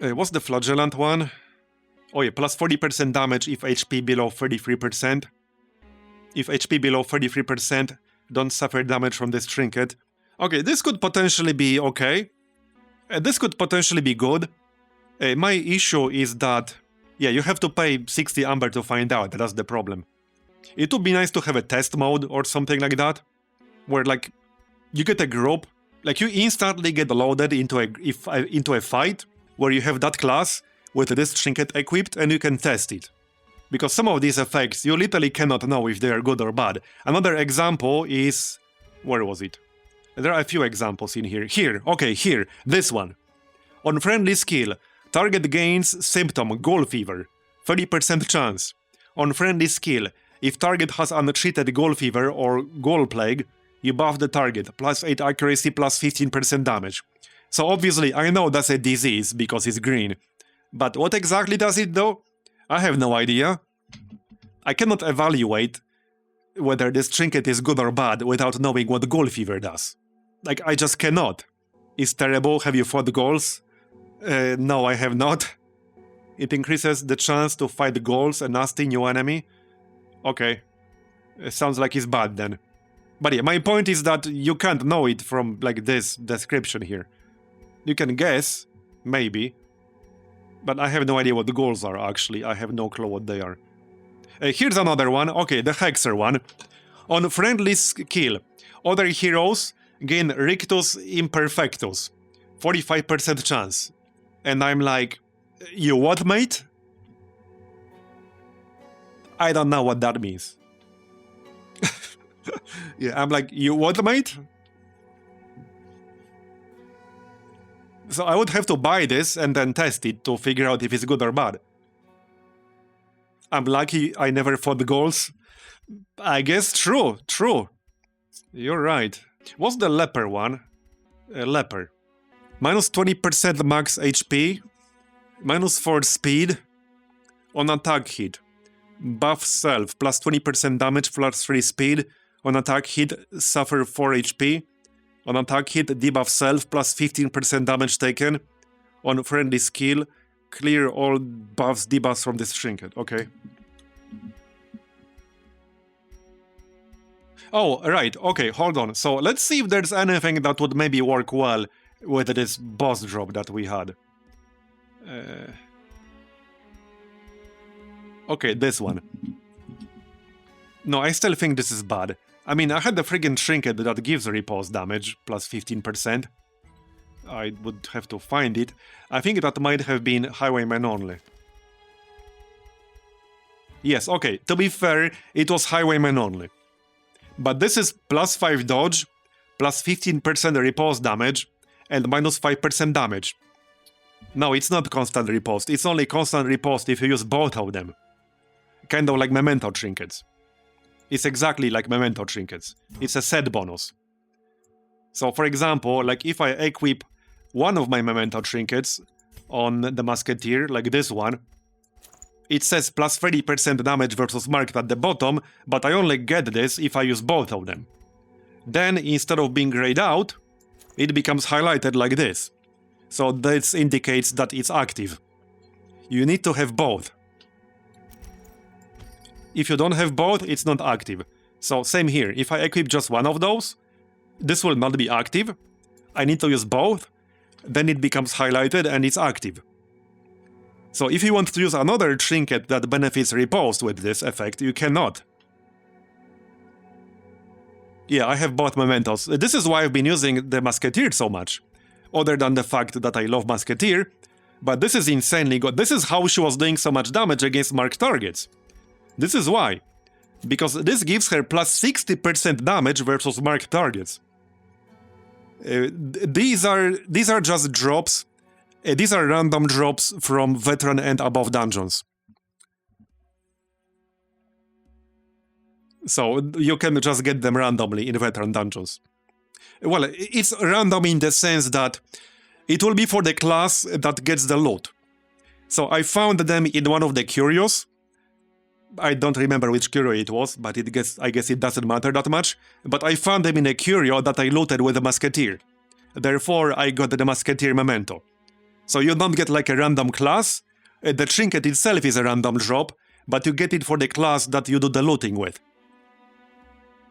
What's the flagellant one? Oh yeah, plus 40% damage if HP below 33%. If HP below 33%, don't suffer damage from this trinket. Okay, this could potentially be okay. This could potentially be good. My issue is that, yeah, you have to pay 60 amber to find out. That's the problem. It would be nice to have a test mode or something like that, where like you get a group, like you instantly get loaded into a fight where you have that class with this trinket equipped and you can test it. Because some of these effects you literally cannot know if they are good or bad. Another example is... where was it? There are a few examples in here. Here, this one. On friendly skill, target gains symptom Ghoul Fever, 30% chance. On friendly skill, if target has untreated Ghoul Fever or Ghoul Plague, you buff the target, plus 8 accuracy, plus 15% damage. So obviously, I know that's a disease because it's green. But what exactly does it do? I have no idea. I cannot evaluate whether this trinket is good or bad without knowing what Ghoul Fever does. Like, I just cannot. It's terrible. Have you fought ghouls? No, I have not. It increases the chance to fight ghouls, a nasty new enemy. Okay. It sounds like it's bad then. But yeah, my point is that you can't know it from, like, this description here. You can guess, maybe. But I have no idea what the goals are, actually. I have no clue what they are. Here's another one. Okay, the Hexer one. On friendly skill, other heroes gain Rictus Imperfectus. 45% chance. And I'm like, you what, mate? I don't know what that means. Yeah, I'm like, you what, mate? So I would have to buy this and then test it to figure out if it's good or bad. I'm lucky I never fought ghouls. I guess true. You're right. What's the leper one? Leper. Minus 20% max HP. Minus 4 speed. On attack hit. Buff self. Plus 20% damage plus 3 speed. On attack hit, suffer 4 HP. On attack hit, debuff self plus 15% damage taken. On friendly skill, clear all buffs, debuffs from this trinket. Okay. Oh, right, okay, hold on. So let's see if there's anything that would maybe work well with this boss drop that we had. Okay, this one. No, I still think this is bad. I mean, I had the friggin' trinket that gives repulse damage, plus 15%. I would have to find it. I think that might have been Highwayman only. Yes, okay, to be fair, it was Highwayman only. But this is plus 5 dodge, plus 15% repulse damage, and minus 5% damage. No, it's not constant repulse, it's only constant repulse if you use both of them. Kind of like Memento trinkets. It's exactly like Memento trinkets. It's a set bonus. So for example, like if I equip one of my Memento trinkets on the Musketeer, like this one, it says plus 30% damage versus marked at the bottom, but I only get this if I use both of them. Then, instead of being grayed out, it becomes highlighted like this. So this indicates that it's active. You need to have both. If you don't have both, it's not active. So same here, if I equip just one of those, this will not be active. I need to use both, then it becomes highlighted and it's active. So if you want to use another trinket that benefits repulse with this effect, you cannot. Yeah, I have both mementos. This is why I've been using the Musketeer so much. Other than the fact that I love Musketeer, but this is insanely good. This is how she was doing so much damage against marked targets. This is why. Because this gives her plus 60% damage versus marked targets. These are just drops. These are random drops from veteran and above dungeons. So you can just get them randomly in veteran dungeons. Well, it's random in the sense that it will be for the class that gets the loot. So I found them in one of the curios. I don't remember which curio it was, but I guess it doesn't matter that much. But I found them in a curio that I looted with a Musketeer. Therefore, I got the Musketeer memento. So you don't get like a random class. The trinket itself is a random drop, but you get it for the class that you do the looting with.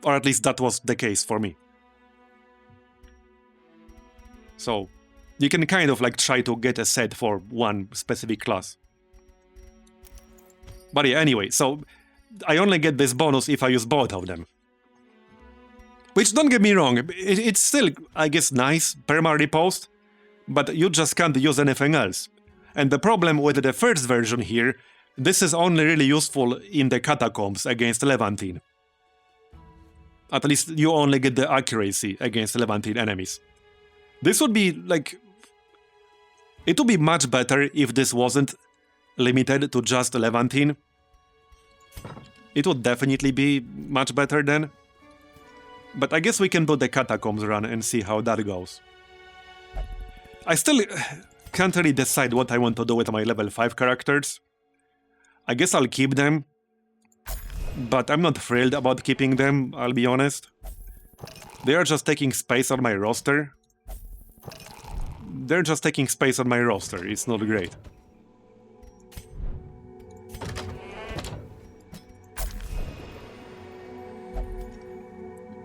Or at least that was the case for me. So you can kind of like try to get a set for one specific class. But yeah, anyway, so I only get this bonus if I use both of them. Which, don't get me wrong, it's still, I guess, nice, perma-repost, but you just can't use anything else. And the problem with the first version here, this is only really useful in the Catacombs against Levantine. At least you only get the accuracy against Levantine enemies. This would be, like... It would be much better if this wasn't limited to just Levantine. It would definitely be much better then. But I guess we can do the Catacombs run and see how that goes. I still can't really decide what I want to do with my level 5 characters. I guess I'll keep them. But I'm not thrilled about keeping them, I'll be honest. They are just taking space on my roster. They're just taking space on my roster, it's not great.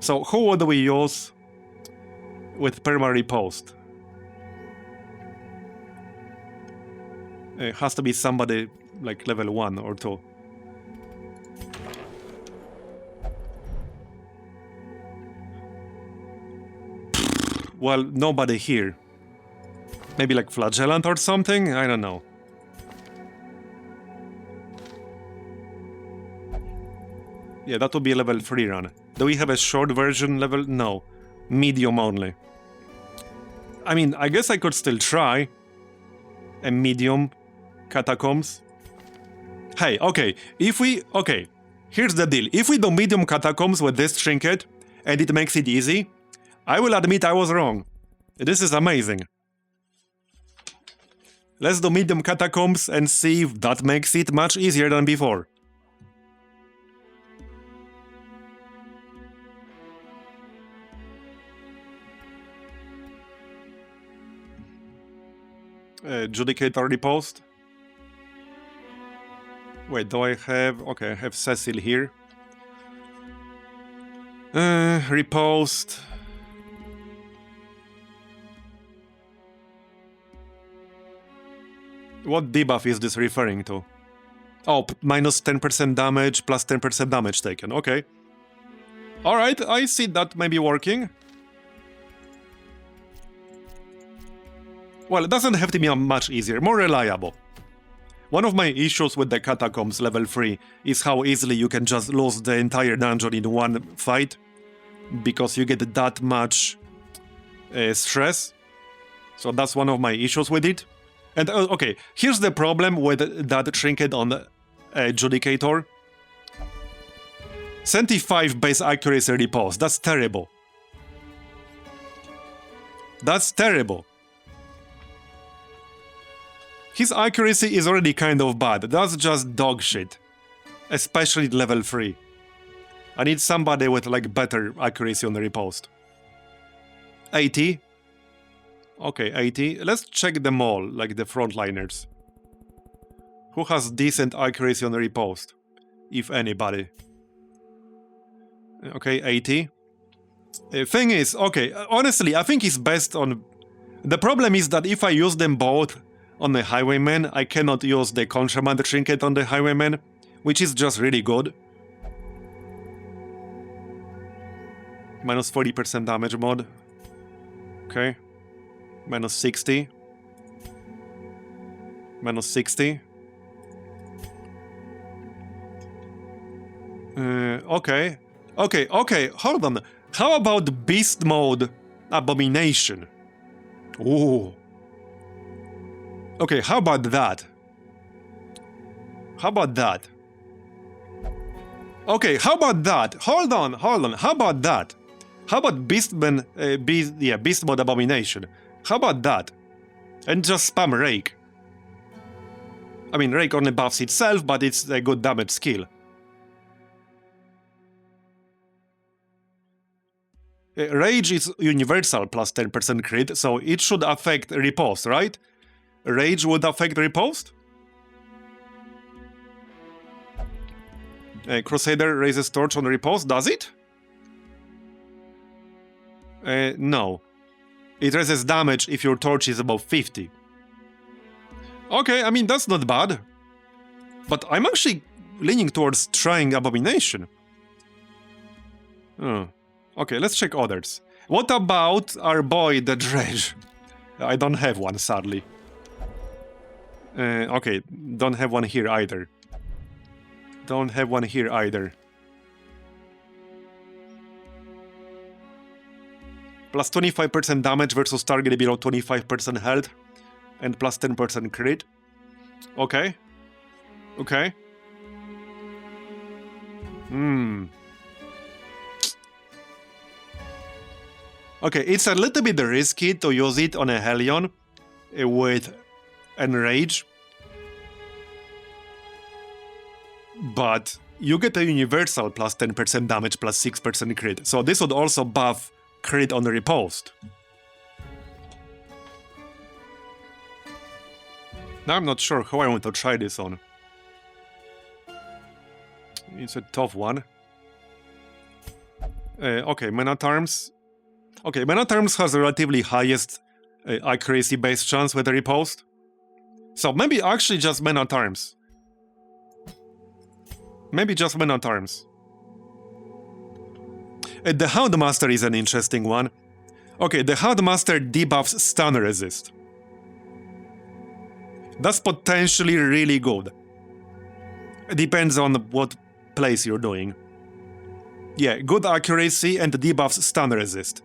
So who would we use with perma-repost? It has to be somebody like level 1 or 2. Well, nobody here. Maybe like Flagellant or something? I don't know. Yeah, that would be a level 3 run. Do we have a short version level? No. Medium only. I mean, I guess I could still try a medium Catacombs. Hey, okay, okay, here's the deal. If we do medium Catacombs with this trinket, and it makes it easy, I will admit I was wrong. This is amazing. Let's do medium Catacombs and see if that makes it much easier than before. Judicator repost. Wait, do I have... Okay, I have Cecil here. Repost. What debuff is this referring to? Oh, minus 10% damage, plus 10% damage taken. Okay. Alright, I see that maybe working. Well, it doesn't have to be much easier, more reliable. One of my issues with the Catacombs level 3 is how easily you can just lose the entire dungeon in one fight, because you get that much stress. So that's one of my issues with it. And okay, here's the problem with that trinket on the Judicator. 75 base accuracy repose, that's terrible. That's terrible. His accuracy is already kind of bad, that's just dog shit. Especially level 3. I need somebody with like better accuracy on the riposte. 80. Okay, 80. Let's check them all, like the frontliners. Who has decent accuracy on the riposte? If anybody. Okay, 80. Thing is, okay, honestly, I think it's best on... The problem is that if I use them both on the Highwayman, I cannot use the Contraband Trinket on the Highwayman, which is just really good. Minus 40% damage mod. Okay. Minus 60. Minus 60. Okay. Okay, hold on. How about Beast Mode Abomination? Ooh. Okay, how about that? How about that? Okay, how about that? Hold on. How about that? How about Beast Mode Abomination? How about that? And just spam Rake. I mean, Rake only buffs itself, but it's a good damage skill. Rage is universal plus 10% crit, so it should affect riposte, right? Rage would affect riposte? Crusader raises torch on riposte, does it? No. It raises damage if your torch is above 50. Okay, I mean, that's not bad. But I'm actually leaning towards trying Abomination. Oh. Okay, let's check others. What about our boy, the Dredge? I don't have one, sadly. Okay, don't have one here either. Don't have one here either. Plus 25% damage versus target below 25% health. And plus 10% crit. Okay. Okay. Okay, it's a little bit risky to use it on a Hellion with Enrage. But you get a universal plus 10% damage plus 6% crit. So this would also buff crit on the riposte. Now I'm not sure how I want to try this on. It's a tough one. Okay, Man-at-Arms. Okay, Man-at-Arms has the relatively highest accuracy base chance with the riposte. So maybe actually just Man-at-Arms. Maybe just Man-at-Arms. The Houndmaster is an interesting one. Okay, the Houndmaster debuffs stun resist. That's potentially really good. It depends on what place you're doing. Yeah, good accuracy and debuffs stun resist.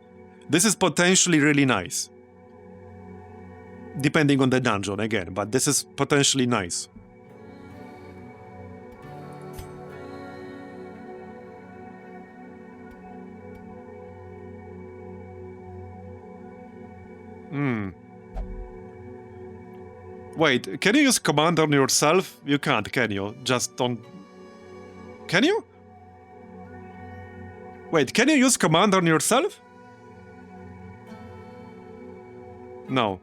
This is potentially really nice. Depending on the dungeon again, but this is potentially nice. Wait, can you use command on yourself? You can't, can you? Just don't... Can you? Wait, can you use command on yourself? No.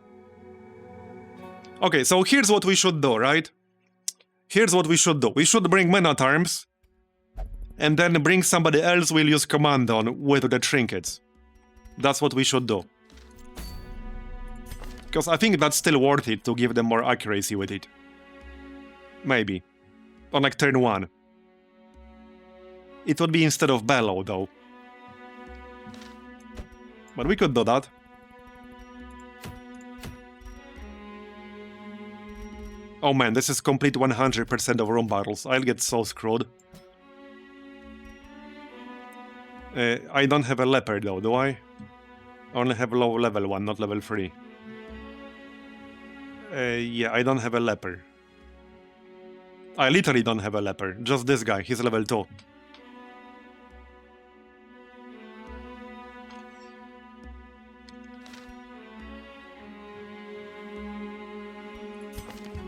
Okay, so here's what we should do, right? Here's what we should do. We should bring Man-at-Arms and then bring somebody else we'll use command on with the trinkets. That's what we should do. Because I think that's still worth it to give them more accuracy with it. Maybe. On like turn 1. It would be instead of Bellow though. But we could do that. Oh man, this is complete 100% of room battles. I'll get so screwed. I don't have a leopard though, do I? I only have low level 1, not level 3. Yeah, I don't have a leopard. I literally don't have a leopard. Just this guy, he's level 2.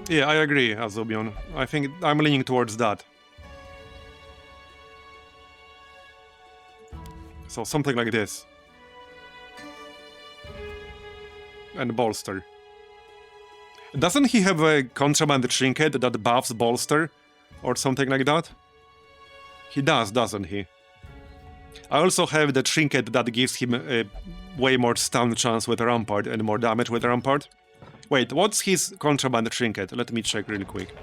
Yeah, I agree, Azubion. I think I'm leaning towards that. So something like this. And bolster. Doesn't he have a contraband trinket that buffs bolster? Or something like that? He does, doesn't he? I also have the trinket that gives him a way more stun chance with Rampart and more damage with Rampart. Wait, what's his contraband trinket? Let me check real quick.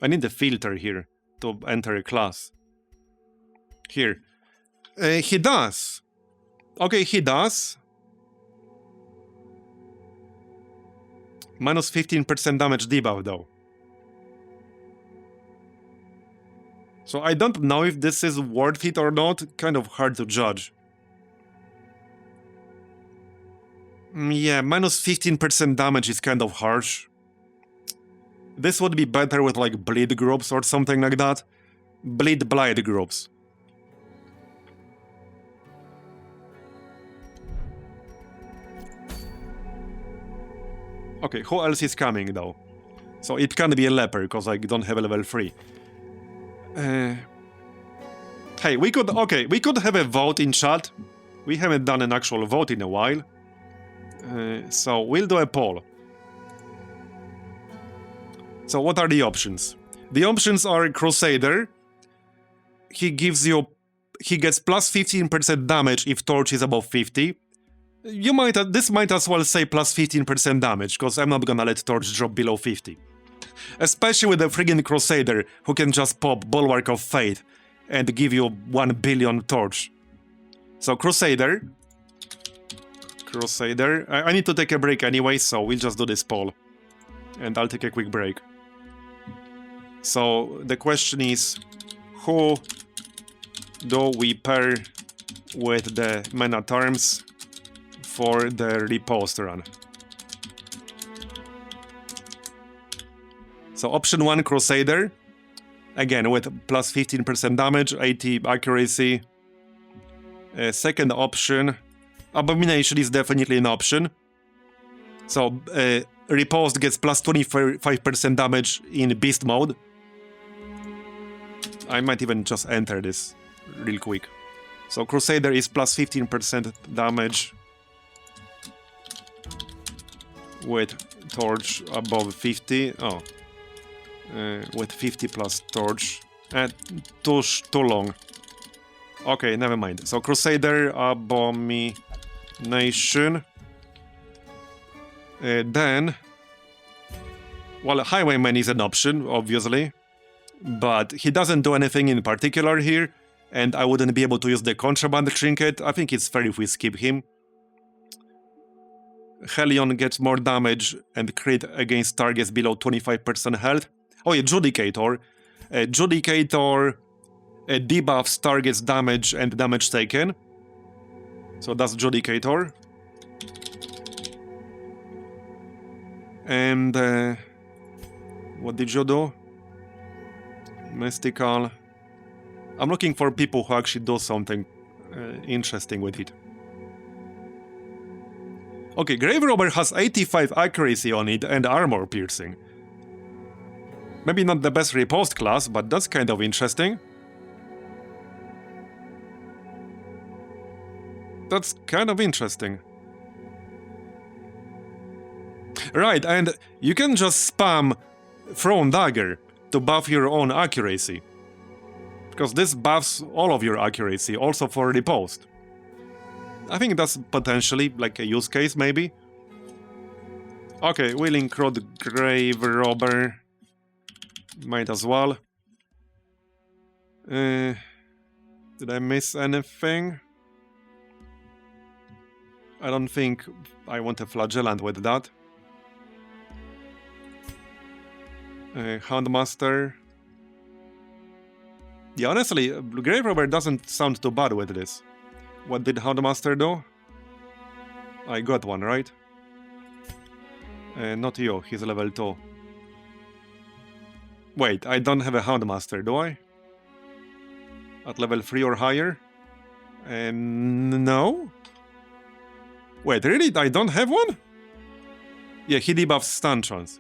I need the filter here to enter a class. Here. He does. Okay, he does. Minus 15% damage debuff though. So I don't know if this is worth it or not, kind of hard to judge. Yeah, minus 15% damage is kind of harsh. This would be better with like bleed groups or something like that. Bleed blight groups. Okay, who else is coming though? So it can be a leper, because I don't have a level 3. Hey, we could have a vote in chat. We haven't done an actual vote in a while. So we'll do a poll. So what are the options? The options are Crusader. He gets plus 15% damage if torch is above 50. This might as well say plus 15% damage, because I'm not gonna let torch drop below 50. Especially with the friggin' Crusader, who can just pop Bulwark of Fate and give you 1 billion torch. So Crusader. I need to take a break anyway, so we'll just do this poll. And I'll take a quick break. So the question is, who do we pair with the mana terms for the riposte run? So option 1, Crusader. Again, with plus 15% damage, 80 accuracy. Second option, Abomination is definitely an option. So riposte gets plus 25% damage in beast mode. I might even just enter this real quick. So Crusader is plus 15% damage with torch above 50. Oh. With 50 plus torch. Too long. Okay, never mind. So Crusader, Abomination. Then... Well, Highwayman is an option, obviously. But he doesn't do anything in particular here. And I wouldn't be able to use the contraband trinket. I think it's fair if we skip him. Helion gets more damage and crit against targets below 25% health. Oh yeah, Judicator. Judicator debuffs targets damage and damage taken. So that's Judicator. And what did you do? Mystical. I'm looking for people who actually do something interesting with it. Okay, Grave Robber has 85 accuracy on it and armor piercing. Maybe not the best riposte class, but that's kind of interesting. That's kind of interesting. Right, and you can just spam Thrown Dagger to buff your own accuracy. Because this buffs all of your accuracy, also for riposte. I think that's potentially like a use case, maybe. Okay, Wheeling Crowd Grave Robber. Might as well. Did I miss anything? I don't think I want a Flagellant with that. Houndmaster. Yeah, honestly, Grave Robber doesn't sound too bad with this. What did Houndmaster do? I got one, right? Not you, he's level 2. Wait, I don't have a Houndmaster, do I? At level 3 or higher? No? Wait, really? I don't have one? Yeah, he debuffs stun chance.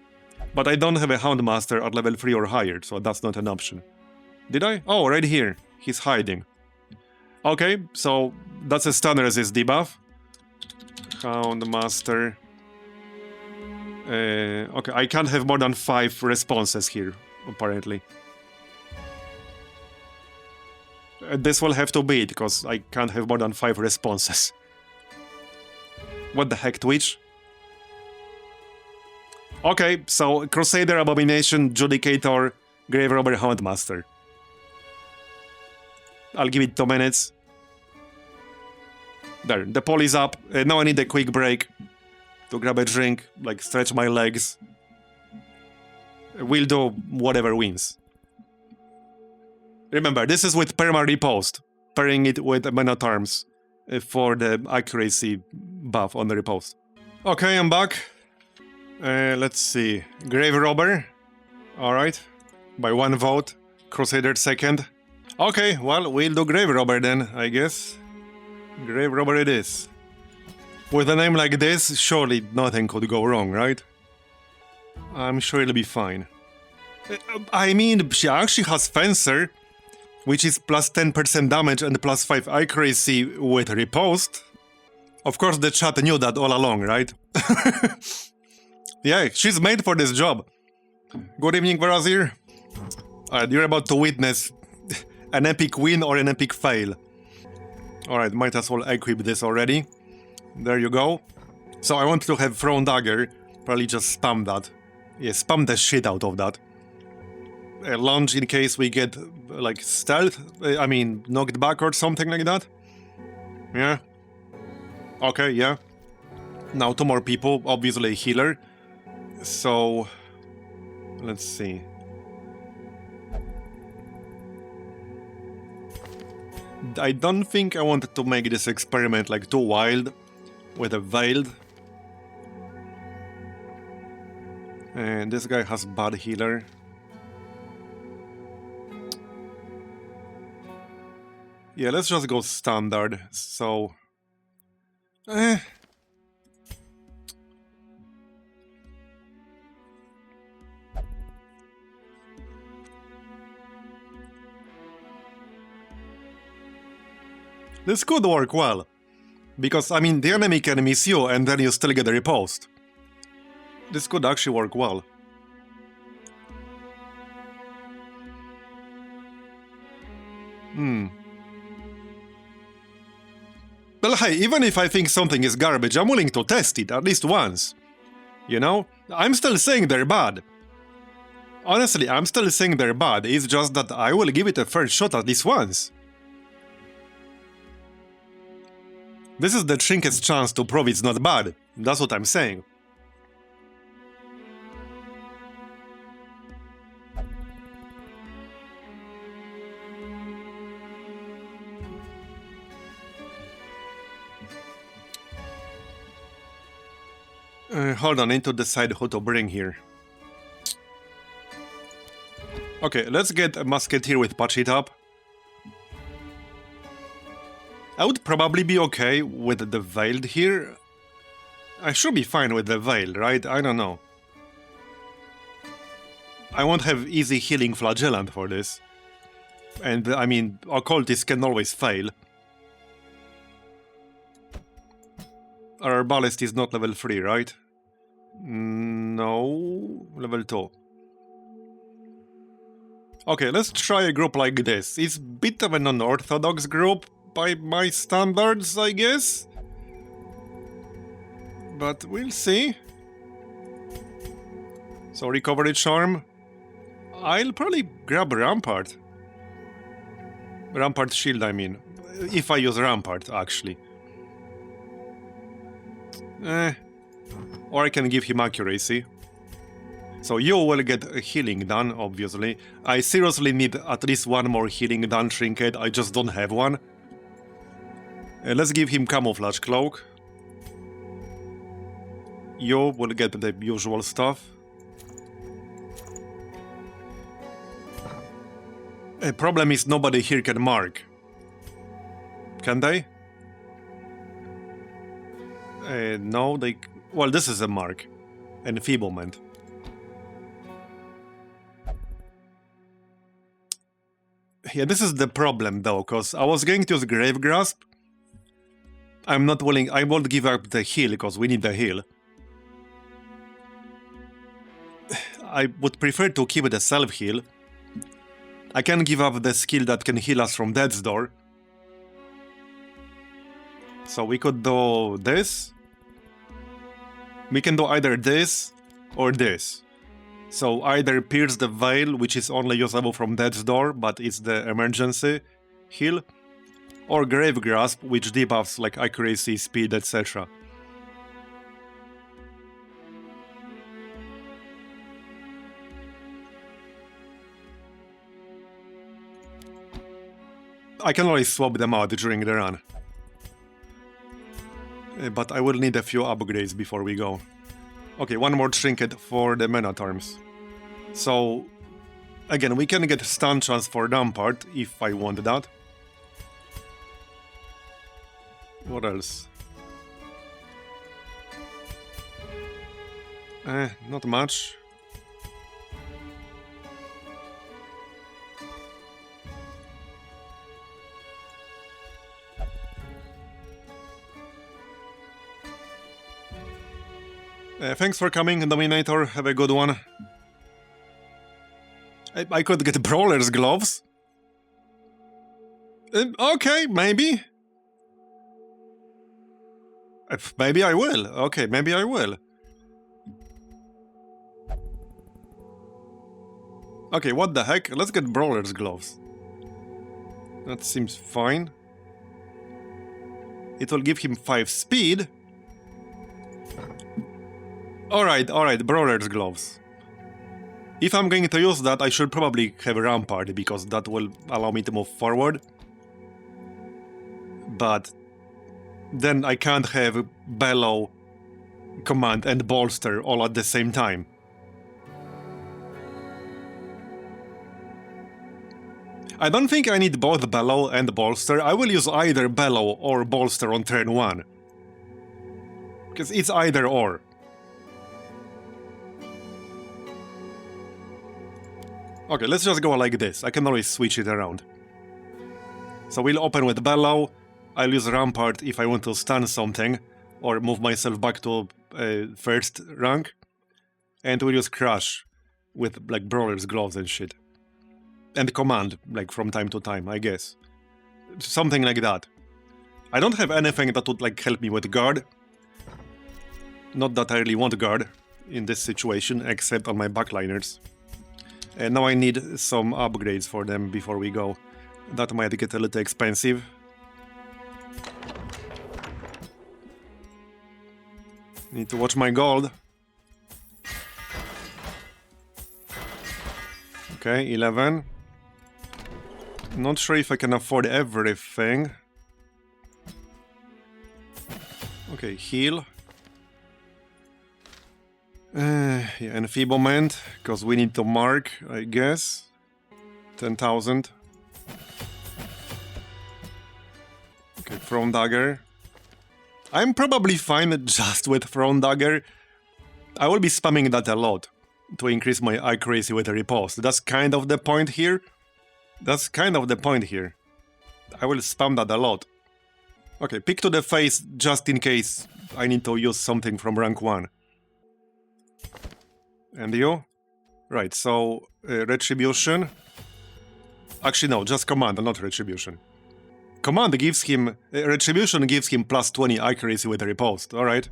But I don't have a Houndmaster at level 3 or higher, so that's not an option. Did I? Oh, right here. He's hiding. Okay, so that's a stun resist debuff. Houndmaster. Okay, I can't have more than 5 responses here, apparently. This will have to be it, because I can't have more than 5 responses. What the heck, Twitch? Okay, so Crusader, Abomination, Judicator, Grave Robber, Houndmaster. I'll give it 2 minutes. There, the poll is up. Now I need a quick break to grab a drink, like stretch my legs. We'll do whatever wins. Remember, this is with perma riposte, pairing it with Men at Arms for the accuracy buff on the riposte. Okay, I'm back. Let's see. Grave Robber. Alright. By 1 vote. Crusader second. Okay, well, we'll do Grave Robber then, I guess. Grave Robber it is. With a name like this, surely nothing could go wrong, right? I'm sure it'll be fine. I mean, she actually has Fencer, which is plus 10% damage and plus 5 accuracy with riposte. Of course, the chat knew that all along, right? Yeah, she's made for this job. Good evening, Marbozir. Alright, you're about to witness an epic win or an epic fail. Alright, might as well equip this already. There you go. So I want to have Thrown Dagger. Probably just spam that. Yeah, spam the shit out of that. Lunge in case we get, like, stealth. I mean, knocked back or something like that. Yeah. Okay, yeah. Now 2 more people, obviously a healer. So, let's see. I don't think I wanted to make this experiment like too wild with a veiled. And this guy has bad healer. Yeah, let's just go standard. So, this could work well, because, I mean, the enemy can miss you and then you still get a riposte. This could actually work well. Well, hey, even if I think something is garbage, I'm willing to test it at least once. You know? I'm still saying they're bad. Honestly, I'm still saying they're bad, it's just that I will give it a fair shot at least once. This is the trinket's chance to prove it's not bad. That's what I'm saying. Hold on, I need to decide who to bring here. Okay, let's get a Musketeer with Patchy Top. I would probably be okay with the Veiled here. I should be fine with the Veiled, right? I don't know. I won't have easy healing Flagellant for this. And, I mean, Occultist can always fail. Our Ballast is not level 3, right? No, level 2. Okay, let's try a group like this. It's a bit of an unorthodox group by my standards, I guess. But we'll see. So recovery charm. I'll probably grab Rampart. Rampart shield, I mean. If I use Rampart, actually. Or I can give him accuracy. So you will get a healing done, obviously. I seriously need at least one more healing done trinket, I just don't have one. Let's give him camouflage cloak. You will get the usual stuff. Problem is nobody here can mark. Can they? No, they... Well, this is a mark. Enfeeblement. Yeah, this is the problem though, because I was going to use Grave Grasp. I'm not willing, I won't give up the heal, because we need the heal. I would prefer to keep the self-heal. I can give up the skill that can heal us from Death's Door. So we could do this. We can do either this or this. So either Pierce the Veil, which is only usable from Death's Door, but it's the emergency heal, or Grave Grasp, which debuffs like accuracy, speed, etc. I can always swap them out during the run. But I will need a few upgrades before we go. Okay, one more trinket for the Men-at-Arms. So, again, we can get stun chance for Rampart if I want that. What else? Not much. Thanks for coming, Dominator. Have a good one. I could get Brawler's Gloves. Okay, maybe. Maybe I will. Okay, maybe I will. Okay, what the heck? Let's get Brawler's Gloves. That seems fine. It will give him 5 speed. Alright, Brawler's Gloves. If I'm going to use that, I should probably have Rampart, because that will allow me to move forward. But then I can't have Bellow, Command, and Bolster all at the same time. I don't think I need both Bellow and Bolster. I will use either Bellow or Bolster on turn 1. Because it's either or. Okay, let's just go like this. I can always switch it around. So we'll open with Bellow. I'll use Rampart if I want to stun something, or move myself back to first rank. And we'll use Crush with like Brawler's Gloves and shit. And Command, like from time to time, I guess. Something like that. I don't have anything that would like help me with Guard. Not that I really want Guard in this situation, except on my backliners. And now I need some upgrades for them before we go. That might get a little expensive. Need to watch my gold. Okay, 11. Not sure if I can afford everything. Okay, heal. Yeah, enfeeblement, because we need to mark, I guess. 10,000. Okay, Thrown Dagger. I'm probably fine just with Thrown Dagger. I will be spamming that a lot to increase my accuracy with a riposte. That's kind of the point here. I will spam that a lot. Okay, pick to the face just in case I need to use something from rank 1. And you? Right, so Retribution. Actually, no, just Command, not Retribution. Command gives him... Retribution gives him plus 20 accuracy with Riposte, alright.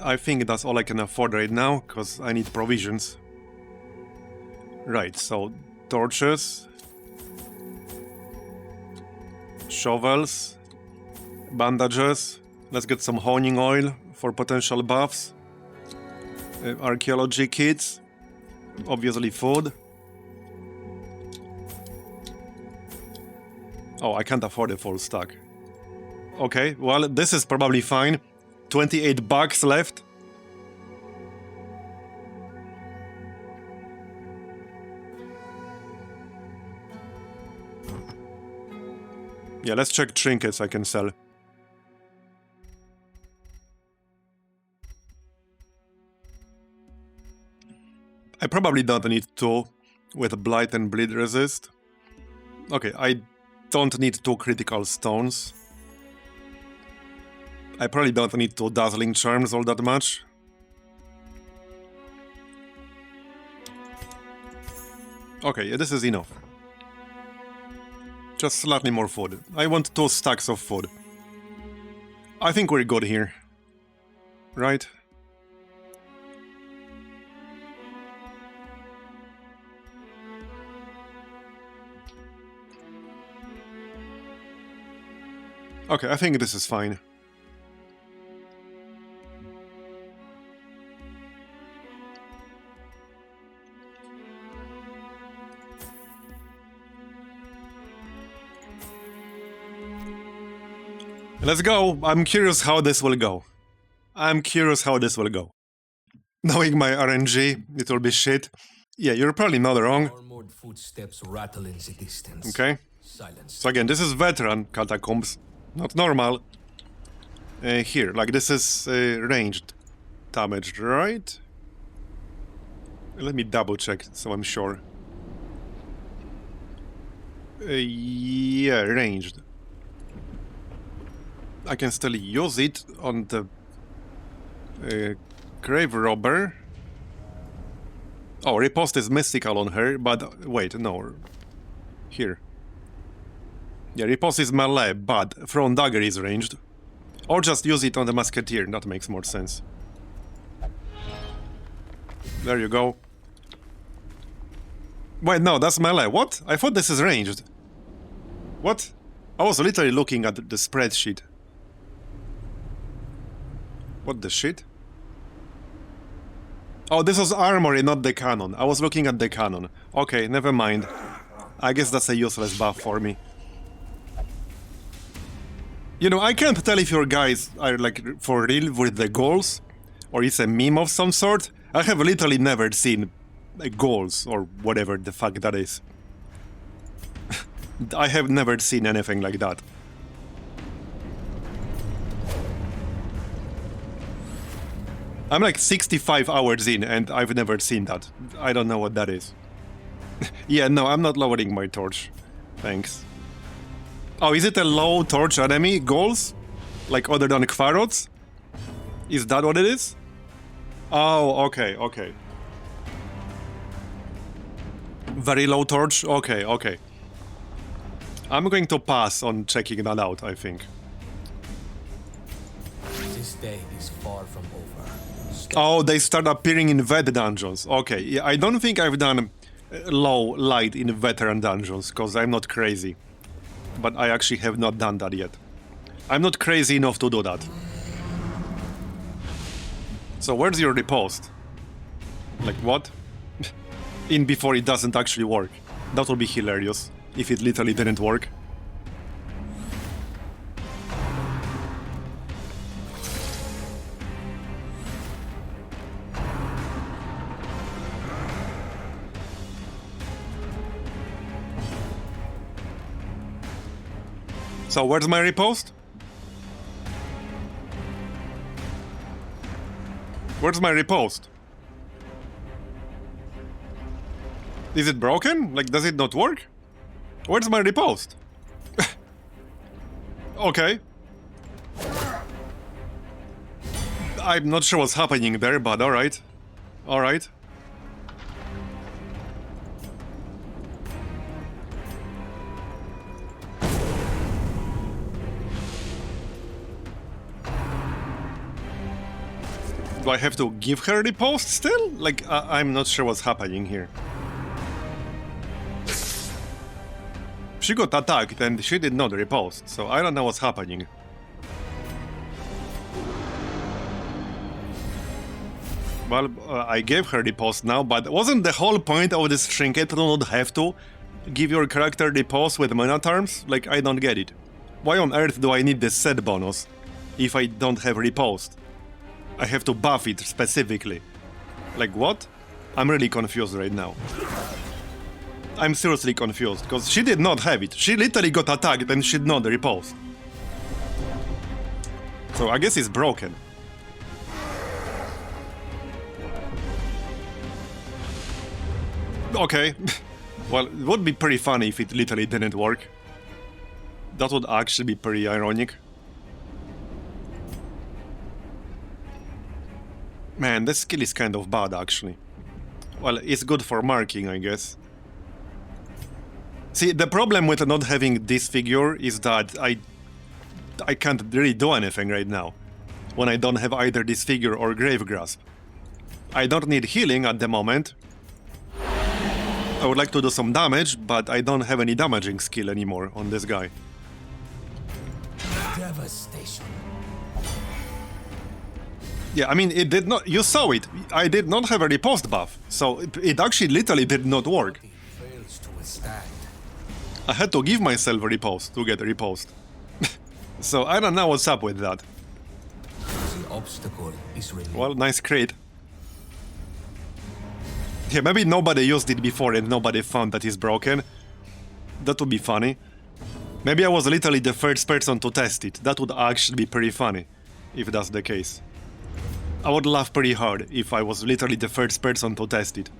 I think that's all I can afford right now, because I need provisions. Right, so torches. Shovels. Bandages. Let's get some honing oil for potential buffs. Archaeology kits. Obviously food. Oh, I can't afford a full stack. Okay, well, this is probably fine. 28 bucks left. Yeah, let's check trinkets I can sell. I probably don't need 2 with Blight and Bleed Resist. Okay, I don't need 2 critical stones. I probably don't need 2 Dazzling Charms all that much. Okay, yeah, this is enough. Just slightly more food. I want 2 stacks of food. I think we're good here. Right? Okay, I think this is fine. Let's go. I'm curious how this will go. I'm curious how this will go. Knowing my RNG, it will be shit. Yeah, you're probably not wrong. Armored footsteps rattle in the distance. Okay. Silence. So again, this is veteran Catacombs, not normal. Here, like this is ranged damaged, right? Let me double check so I'm sure. Yeah, ranged. I can still use it on the Grave Robber. Oh, Riposte is mystical on her, but wait, no. Here. Yeah, Riposte is melee, but Thrown Dagger is ranged. Or just use it on the Musketeer, that makes more sense. There you go. Wait, no, that's melee. What? I thought this is ranged. What? I was literally looking at the spreadsheet. What the shit? Oh, this was armory, not the cannon. I was looking at the cannon. Okay, never mind. I guess that's a useless buff for me. You know, I can't tell if your guys are like for real with the goals, or it's a meme of some sort. I have literally never seen goals, or whatever the fuck that is. I have never seen anything like that. I'm like 65 hours in and I've never seen that. I don't know what that is. Yeah, no, I'm not lowering my torch. Thanks. Oh, is it a low torch enemy goals? Like other than Kvarots? Is that what it is? Oh, okay, okay. Very low torch? Okay, okay. I'm going to pass on checking that out, I think. This day is far from over. Oh, they start appearing in vet dungeons. Okay, yeah, I don't think I've done low light in veteran dungeons, because I'm not crazy. But I actually have not done that yet. I'm not crazy enough to do that. So where's your riposte? Like what? In before it doesn't actually work. That would be hilarious, if it literally didn't work. So where's my riposte? Where's my riposte? Is it broken? Like, does it not work? Where's my riposte? I'm not sure what's happening there, but alright. Alright. Do I have to give her riposte still? Like, I'm not sure what's happening here. She got attacked and she did not riposte, so I don't know what's happening. Well, I gave her riposte now, but wasn't the whole point of this trinket to not have to give your character riposte with mana terms? Like, I don't get it. Why on earth do I need this set bonus if I don't have riposte? I have to buff it specifically. Like, what? I'm really confused right now. I'm seriously confused, because she did not have it. She literally got attacked and she did not riposte. So I guess it's broken. Okay. Well, it would be pretty funny if it literally didn't work. That would actually be pretty ironic. Man, this skill is kind of bad, actually. Well, it's good for marking, I guess. See, the problem with not having this figure is that I can't really do anything right now, when I don't have either this figure or Grave Grasp. I don't need healing at the moment. I would like to do some damage, but I don't have any damaging skill anymore on this guy. Devastation. Yeah, I mean, it did not... You saw it. I did not have a riposte buff, so it actually literally did not work. Fails to withstand. I had to give myself a riposte to get a riposte. So I don't know what's up with that. The obstacle is removed. Well, nice crate. Yeah, maybe nobody used it before and nobody found that it's broken. That would be funny. Maybe I was literally the first person to test it. That would actually be pretty funny, if that's the case. I would laugh pretty hard if I was literally the first person to test it.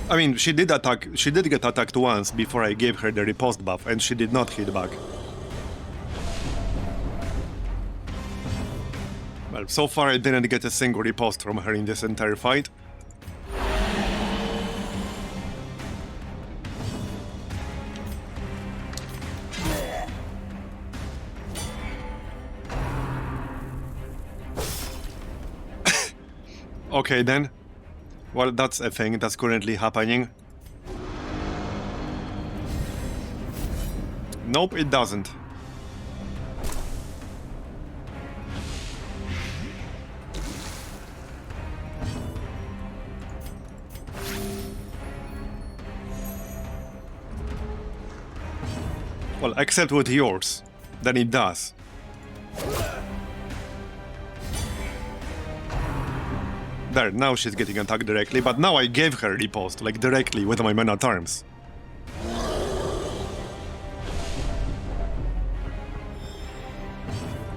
I mean, she did get attacked once before I gave her the riposte buff, and she did not hit back. Well, so far I didn't get a single riposte from her in this entire fight. Okay then. Well, that's a thing that's currently happening. Nope, it doesn't. Well, except with yours. Then it does. There, now she's getting attacked directly, but now I gave her riposte, like directly with my mana terms.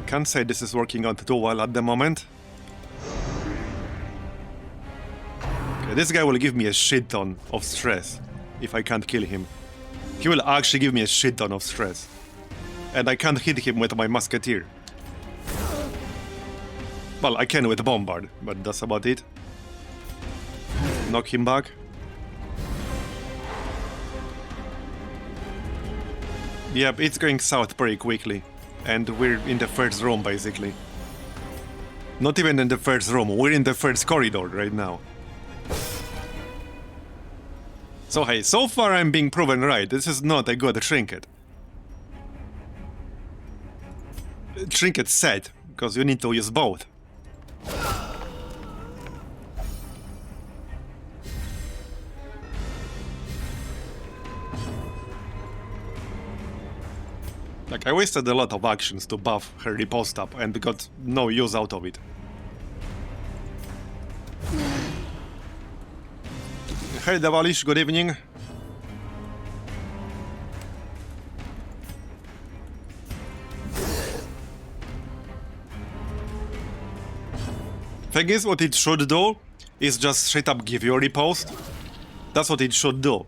Can't say this is working out too well at the moment. Okay, this guy will give me a shit ton of stress if I can't kill him. He will actually give me a shit ton of stress. And I can't hit him with my musketeer. Well, I can with Bombard, but that's about it. Knock him back. Yep, it's going south pretty quickly. And we're in the first room, basically. Not even in the first room, we're in the first corridor right now. So hey, so far I'm being proven right, this is not a good trinket. Trinket set, because you need to use both. Like, I wasted a lot of actions to buff her riposte up and got no use out of it. Hey Devalish, good evening. Thing is, what it should do is just straight up give you a riposte. That's what it should do.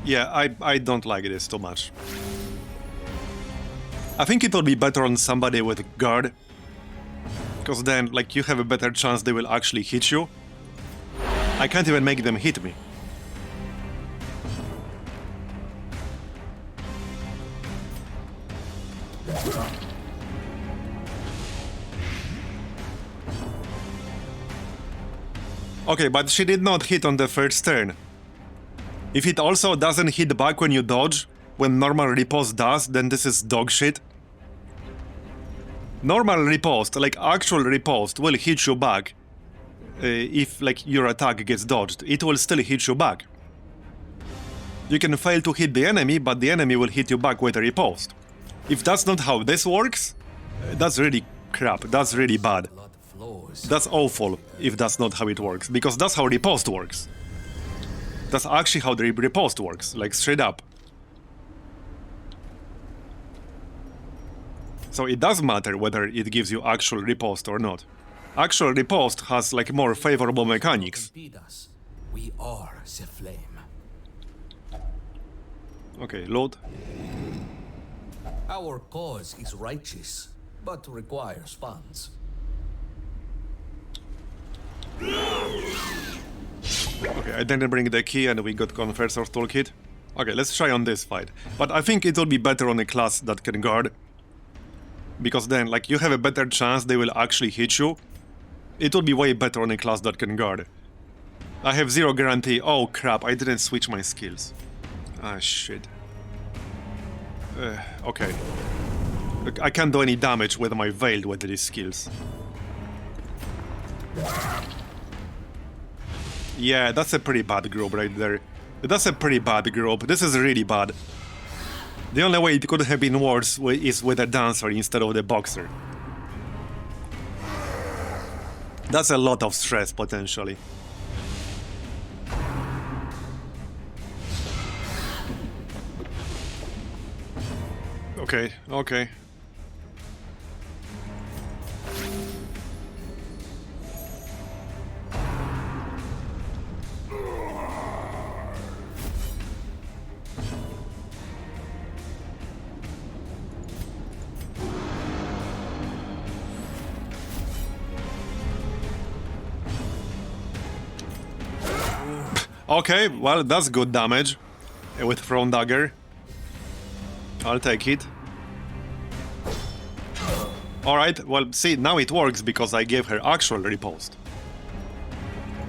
Yeah, I don't like this too much. I think it will be better on somebody with guard. Because then, like, you have a better chance they will actually hit you. I can't even make them hit me. Okay, but she did not hit on the first turn. If it also doesn't hit back when you dodge, when normal riposte does, then this is dog shit. Normal riposte, like actual riposte, will hit you back. If, like, your attack gets dodged, it will still hit you back. You can fail to hit the enemy, but the enemy will hit you back with a riposte. If that's not how this works, that's really crap, that's really bad. That's awful if that's not how it works, because that's how riposte works. That's actually how the riposte works, like straight up. So it does matter whether it gives you actual riposte or not. Actual riposte has like more favorable mechanics. We are the flame. Okay, load. Our cause is righteous, but requires funds. Okay, I didn't bring the key and we got Confessor's Toolkit. Okay, let's try on this fight. But I think it will be better on a class that can guard. Because then, like, you have a better chance they will actually hit you. It will be way better on a class that can guard. I have zero guarantee. Oh crap, I didn't switch my skills. Ah, shit. Okay. Look, I can't do any damage with my Veiled with these skills. Yeah, that's a pretty bad group right there. That's a pretty bad group. This is really bad. The only way it could have been worse is with a dancer instead of the boxer. That's a lot of stress, potentially. Okay, okay. Okay, well, that's good damage with Thrown Dagger. I'll take it. Alright, well, see, now it works because I gave her actual riposte.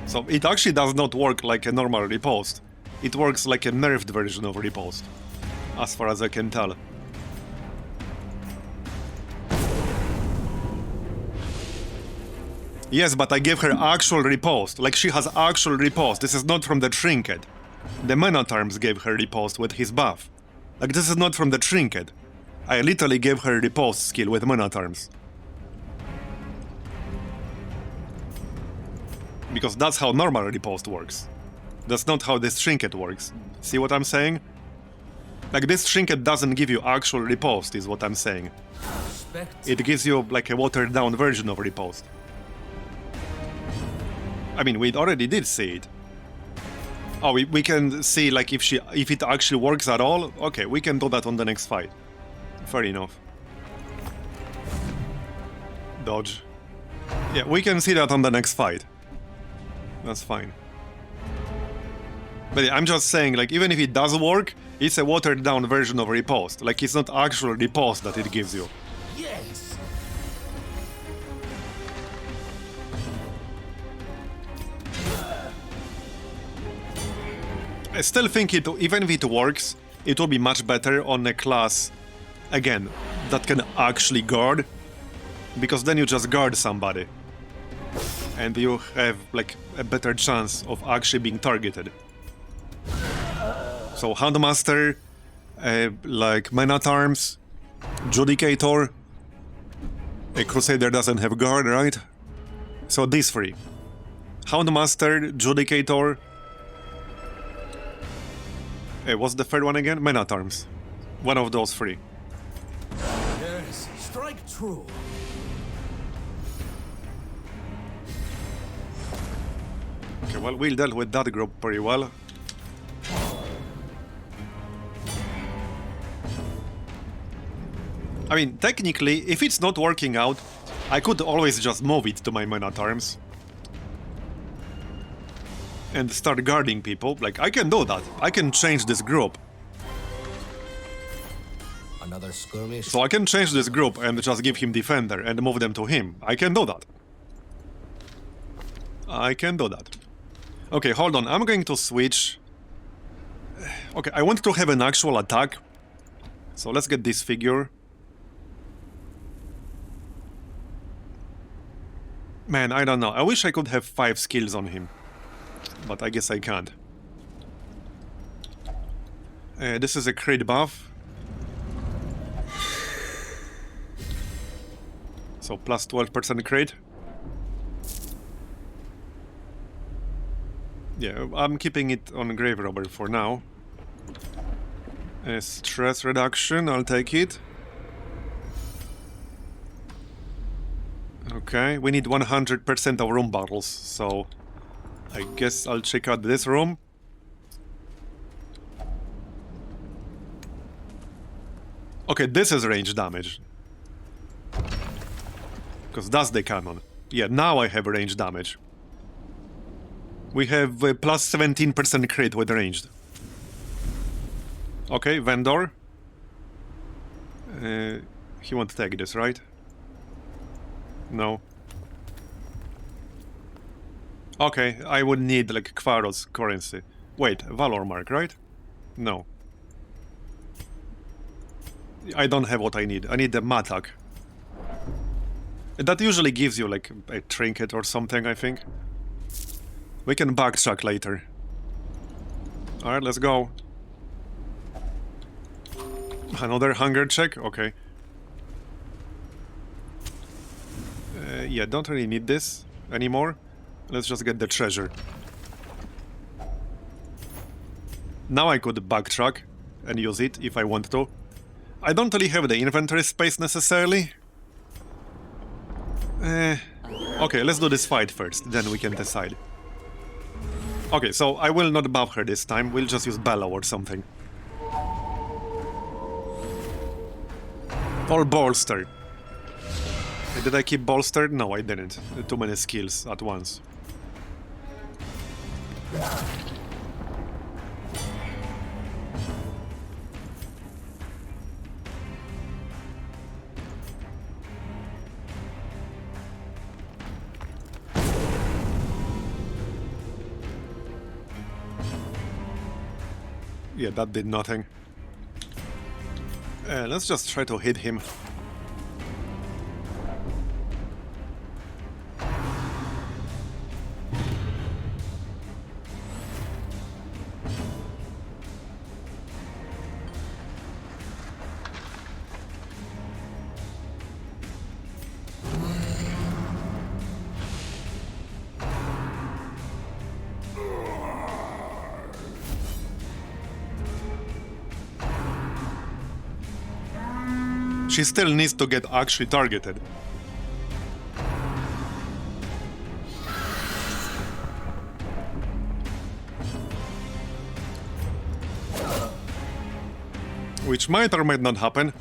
So it actually does not work like a normal riposte. It works like a nerfed version of riposte, as far as I can tell. Yes, but I gave her actual riposte, like she has actual riposte. This is not from the trinket. The Man-at-Arms gave her riposte with his buff. Like, this is not from the trinket. I literally gave her riposte skill with Man-at-Arms. Because that's how normal riposte works. That's not how this trinket works. See what I'm saying? Like, this trinket doesn't give you actual riposte, is what I'm saying. It gives you, like, a watered-down version of riposte. I mean, we already did see it. Oh, we can see, like, if it actually works at all? Okay, we can do that on the next fight. Fair enough. Dodge. Yeah, we can see that on the next fight. That's fine. But yeah, I'm just saying, like, even if it does work, it's a watered-down version of riposte. Like, it's not actual riposte that it gives you. Yes. I still think even if it works, it will be much better on a class, again, that can actually guard. Because then you just guard somebody. And you have, like, a better chance of actually being targeted. So, Handmaster, like, Man-at-Arms, Judicator. A Crusader doesn't have guard, right? So, these three. Houndmaster, Judicator. What's the third one again? Man-at-Arms. One of those three. Yes, strike true. Okay, well, we dealt with that group pretty well. I mean, technically, if it's not working out, I could always just move it to my men at arms. And start guarding people. Like, I can do that. I can change this group. Another skirmish? So I can change this group and just give him defender and move them to him. I can do that. I can do that. Okay, hold on. I'm going to switch. Okay, I want to have an actual attack. So let's get this figure. Man, I don't know. I wish I could have 5 skills on him. But I guess I can't. This is a crit buff. So plus 12% crit. Yeah, I'm keeping it on Grave Robber for now. Stress reduction, I'll take it. Okay, we need 100% of room bottles, so I guess I'll check out this room. Okay, this is range damage. Because that's the cannon. Yeah, now I have range damage. We have plus 17% crit with ranged. Okay, vendor. He won't take this, right? No. Okay, I would need like Kvaros currency. Wait, Valor Mark, right? No. I don't have what I need. I need the Matak. That usually gives you like a trinket or something, I think. We can backtrack later. Alright, let's go. Another hunger check? Okay. Yeah, don't really need this anymore. Let's just get the treasure. Now I could backtrack and use it if I want to. I don't really have the inventory space necessarily. Okay, let's do this fight first, then we can decide. Okay, so I will not buff her this time, we'll just use Bellow or something. Or Bolster. Did I keep Bolster? No, I didn't. Too many skills at once. Yeah, that did nothing. Let's just try to hit him. She still needs to get actually targeted. Which might or might not happen.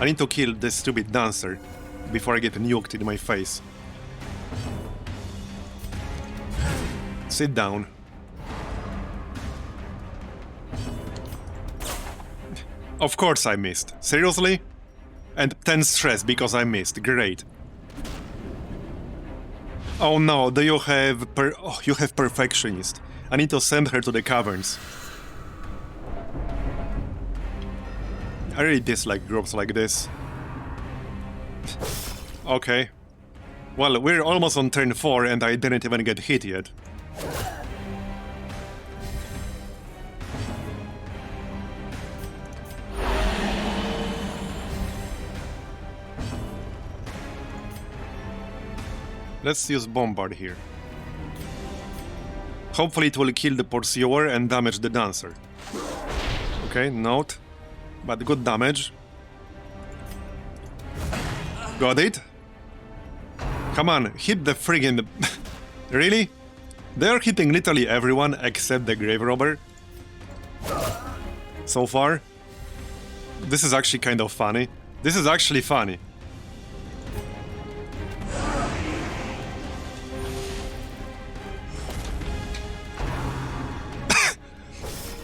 I need to kill this stupid dancer before I get nuked in my face. Sit down. Of course I missed. Seriously? And 10 stress because I missed. Great. Oh no, do you have you have Perfectionist. I need to send her to the Caverns. I really dislike groups like this. Okay. Well, we're almost on turn 4 and I didn't even get hit yet. Let's use Bombard here. Hopefully it will kill the Pursuer and damage the Dancer. Okay, note. But good damage. Got it? Come on, hit the friggin... Really? They're hitting literally everyone except the Grave Robber? so far. This is actually kind of funny. This is actually funny.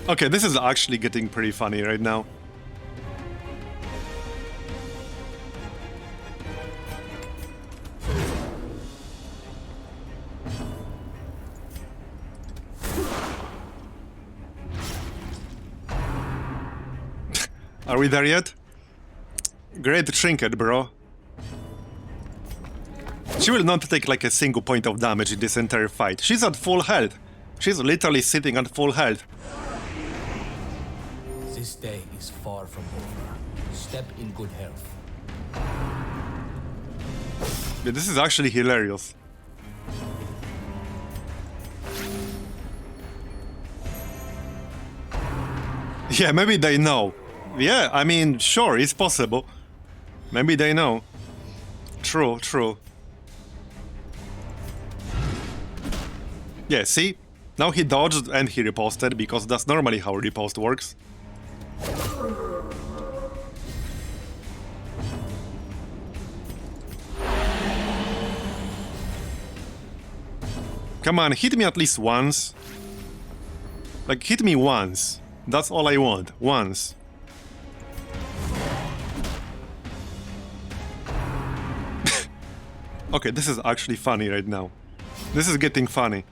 Okay, this is actually getting pretty funny right now. Are we there yet? Great trinket, bro. She will not take like a single point of damage in this entire fight. She's at full health. She's literally sitting at full health. This day is far from over. Step in good health. Yeah, this is actually hilarious. Yeah, maybe they know. Yeah, I mean, sure, it's possible. Maybe they know. True, true. Yeah, see? Now he dodged and he riposted, because that's normally how riposte works. Come on, hit me at least once. Like, hit me once. That's all I want. Once. Okay, this is actually funny right now. This is getting funny.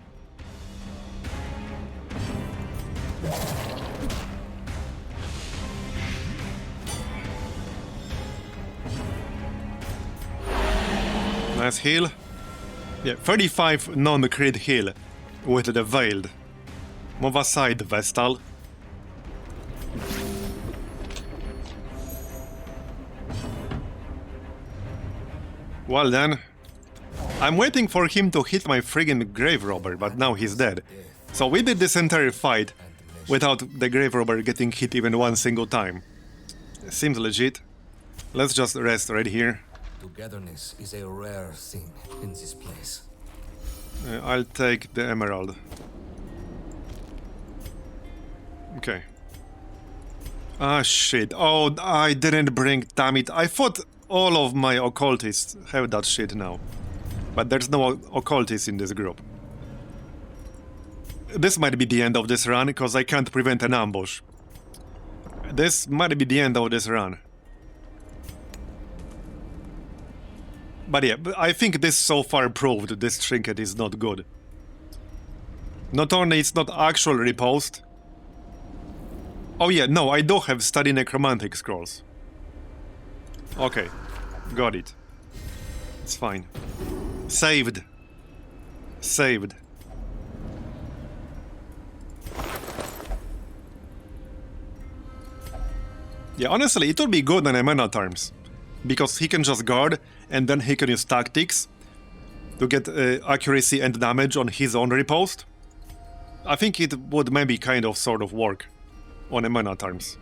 Nice heal. Yeah, 35 non-crit heal with the Veiled. Move aside, Vestal. Well then, I'm waiting for him to hit my friggin' grave robber, but now he's dead. So we did this entire fight without the grave robber getting hit even one single time. Seems legit. Let's just rest right here. Togetherness is a rare thing in this place. I'll take the emerald. Okay. Ah, shit. Oh, I didn't bring... Damn it. I thought all of my occultists have that shit now. But there's no occultists in this group. This might be the end of this run, because I can't prevent an ambush. This might be the end of this run. But yeah, I think this so far proved this trinket is not good. Not only it's not actual riposte. Oh yeah, no, I do have study necromantic scrolls. Okay, got it. It's fine. Saved. Saved. Yeah, honestly, it would be good on a mana terms. Because he can just guard, and then he can use tactics to get accuracy and damage on his own riposte. I think it would maybe kind of sort of work on a mana terms.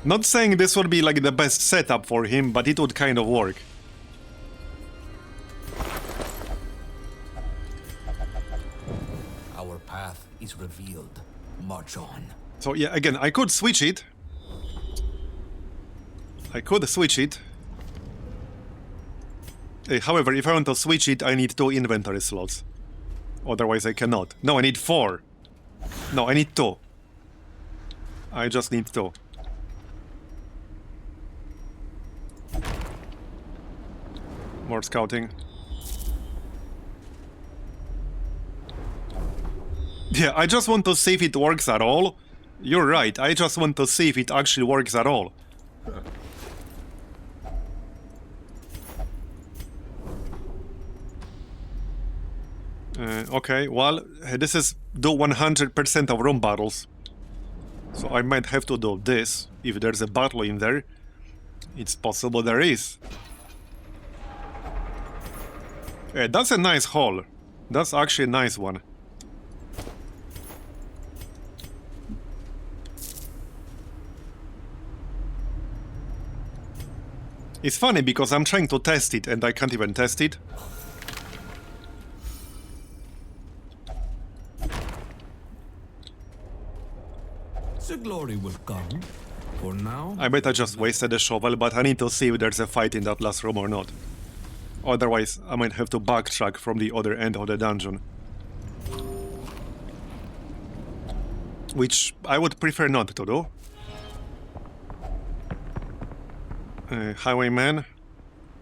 Not saying this would be like the best setup for him, but it would kind of work. Our path is revealed. March on. So yeah, again, I could switch it. I could switch it. However, if I want to switch it, I need 2 inventory slots. Otherwise I cannot. No, I need 4. No, I need 2. I just need 2. More scouting. Yeah, I just want to see if it works at all. You're right, I just want to see if it actually works at all. Okay, well, this is do 100% of room battles. So I might have to do this, if there's a battle in there. It's possible there is. That's a nice haul. That's actually a nice one. It's funny because I'm trying to test it and I can't even test it. The glory will come. For now, I bet I just wasted a shovel, but I need to see if there's a fight in that last room or not. Otherwise, I might have to backtrack from the other end of the dungeon. Which I would prefer not to do. Highwayman.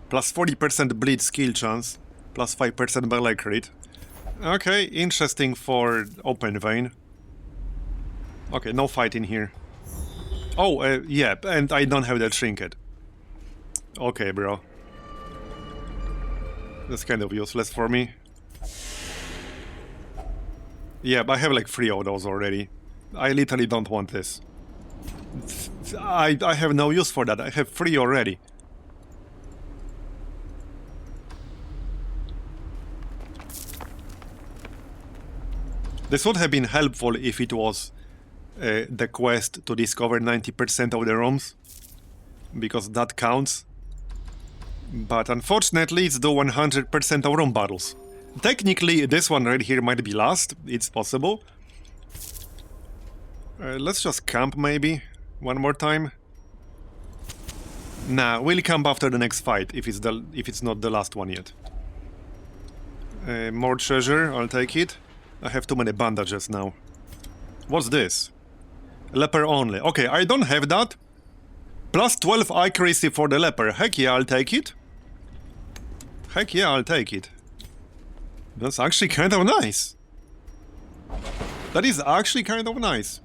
Plus 40% bleed skill chance. Plus 5% melee crit. Okay, interesting for open vein. Okay, no fight in here. Oh, yeah, and I don't have the trinket. Okay, bro. That's kind of useless for me. Yeah, but I have like 3 of those already. I literally don't want this. I have no use for that. I have 3 already. This would have been helpful if it was the quest to discover 90% of the rooms, because that counts. But unfortunately, it's the 100% of room battles. Technically, this one right here might be last. It's possible. Let's just camp maybe one more time. Nah, we'll camp after the next fight if it's not the last one yet. More treasure, I'll take it. I have too many bandages now. What's this? Leper only. Okay, I don't have that. Plus 12 accuracy for the leper. Heck yeah, I'll take it. Heck yeah, I'll take it. That's actually kind of nice. That is actually kind of nice.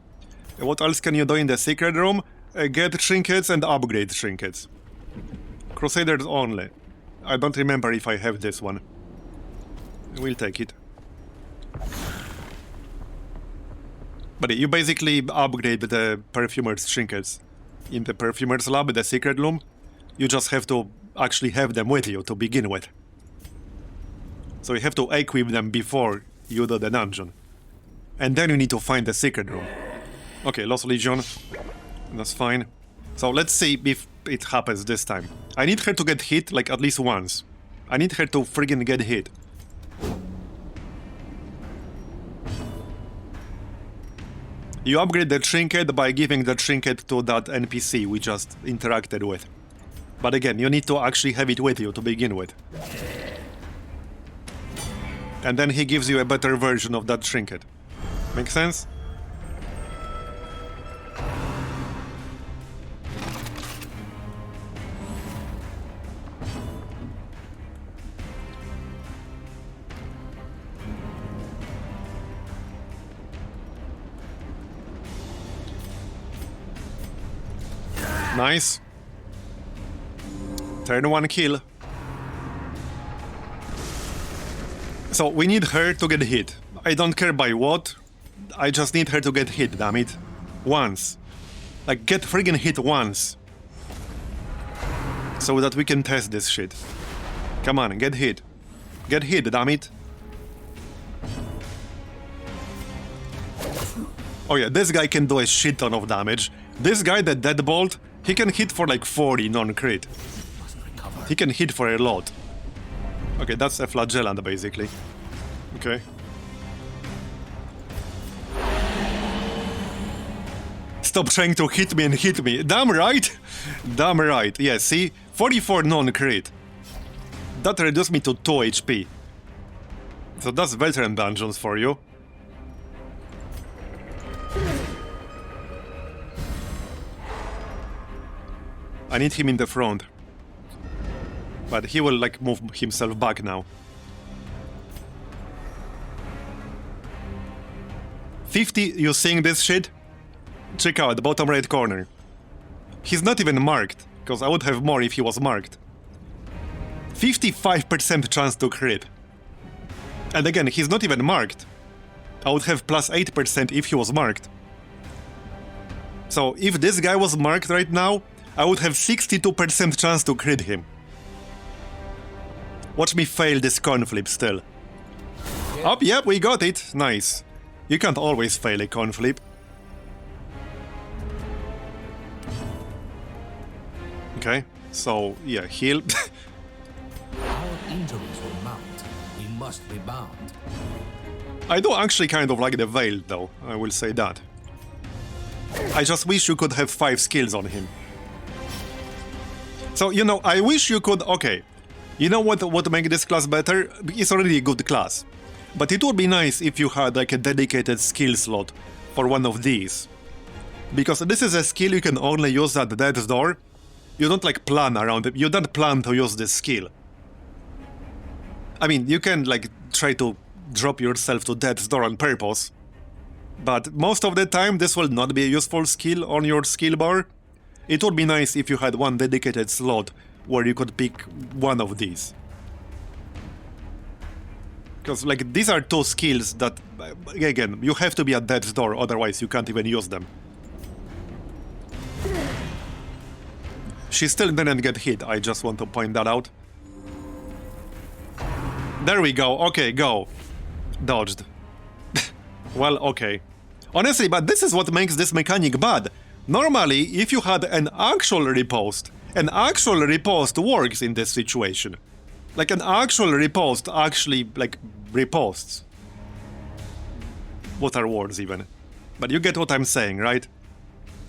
What else can you do in the secret room? Get trinkets and upgrade trinkets. Crusaders only. I don't remember if I have this one. We'll take it. But you basically upgrade the perfumer's trinkets. In the perfumer's lab, the secret room, you just have to actually have them with you to begin with. So you have to equip them before you do the dungeon. And then you need to find the secret room. Okay, Lost Legion. That's fine. So let's see if it happens this time. I need her to get hit like at least once. I need her to friggin' get hit. You upgrade the trinket by giving the trinket to that NPC we just interacted with. But again, you need to actually have it with you to begin with. And then he gives you a better version of that trinket. Make sense? Nice. Turn 1 kill. So we need her to get hit. I don't care by what. I just need her to get hit, damn it. Once. Like, get friggin' hit once. So that we can test this shit. Come on, get hit. Get hit, damn it. Oh yeah, this guy can do a shit ton of damage. This guy, the Deadbolt, he can hit for like 40 non-crit. He can hit for a lot. Okay, that's a flagellant basically. Okay. Stop trying to hit me and hit me. Damn right! Damn right. Yeah, see? 44 non-crit. That reduced me to 2 HP. So that's veteran dungeons for you. I need him in the front. But he will, like, move himself back now. 50, you seeing this shit? Check out the bottom right corner. He's not even marked, because I would have more if he was marked. 55% chance to crit. And again, he's not even marked. I would have plus 8% if he was marked. So if this guy was marked right now, I would have 62% chance to crit him. Watch me fail this coin flip still. Oh, yep, we got it. Nice. You can't always fail a coin flip. Okay, so yeah, heal. Our injuries will mount. We must be bound. I do actually kind of like the veil though, I will say that. I just wish you could have 5 skills on him. So, you know, I wish you could... Okay, you know what make this class better? It's already a good class. But it would be nice if you had like a dedicated skill slot for one of these. Because this is a skill you can only use at death's door. You don't like plan around it. You don't plan to use this skill. I mean, you can like try to drop yourself to death's door on purpose. But most of the time this will not be a useful skill on your skill bar. It would be nice if you had one dedicated slot where you could pick one of these. Because, like, these are 2 skills that, again, you have to be at death's door, otherwise you can't even use them. She still didn't get hit, I just want to point that out. There we go, okay, go. Dodged. Well, okay. Honestly, but this is what makes this mechanic bad. Normally, if you had an actual riposte works in this situation. Like, an actual riposte actually, like, riposts. What are words, even? But you get what I'm saying, right?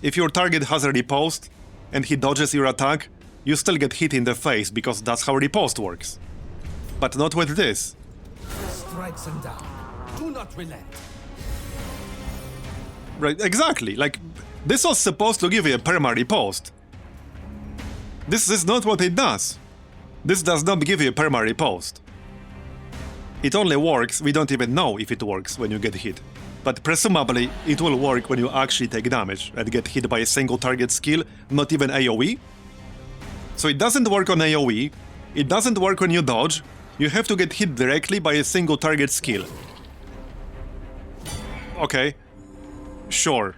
If your target has a riposte, and he dodges your attack, you still get hit in the face, because that's how riposte works. But not with this. Strikes him down. Do not relent. Right, exactly. Like, this was supposed to give you a perma riposte. This is not what it does. This does not give you a perma riposte. It only works, we don't even know if it works when you get hit. But presumably, it will work when you actually take damage and get hit by a single target skill, not even AoE. So it doesn't work on AoE, it doesn't work when you dodge, you have to get hit directly by a single target skill. Okay. Sure.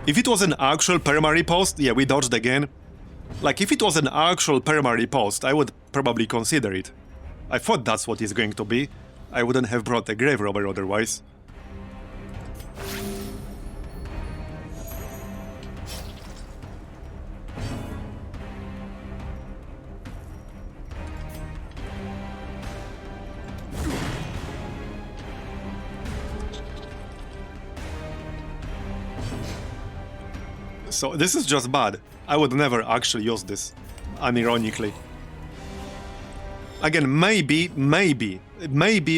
If it was an actual perma riposte, yeah, we dodged again. Like, if it was an actual perma riposte, I would probably consider it. I thought that's what it's going to be. I wouldn't have brought the grave robber otherwise. So this is just bad. I would never actually use this, unironically. Again, maybe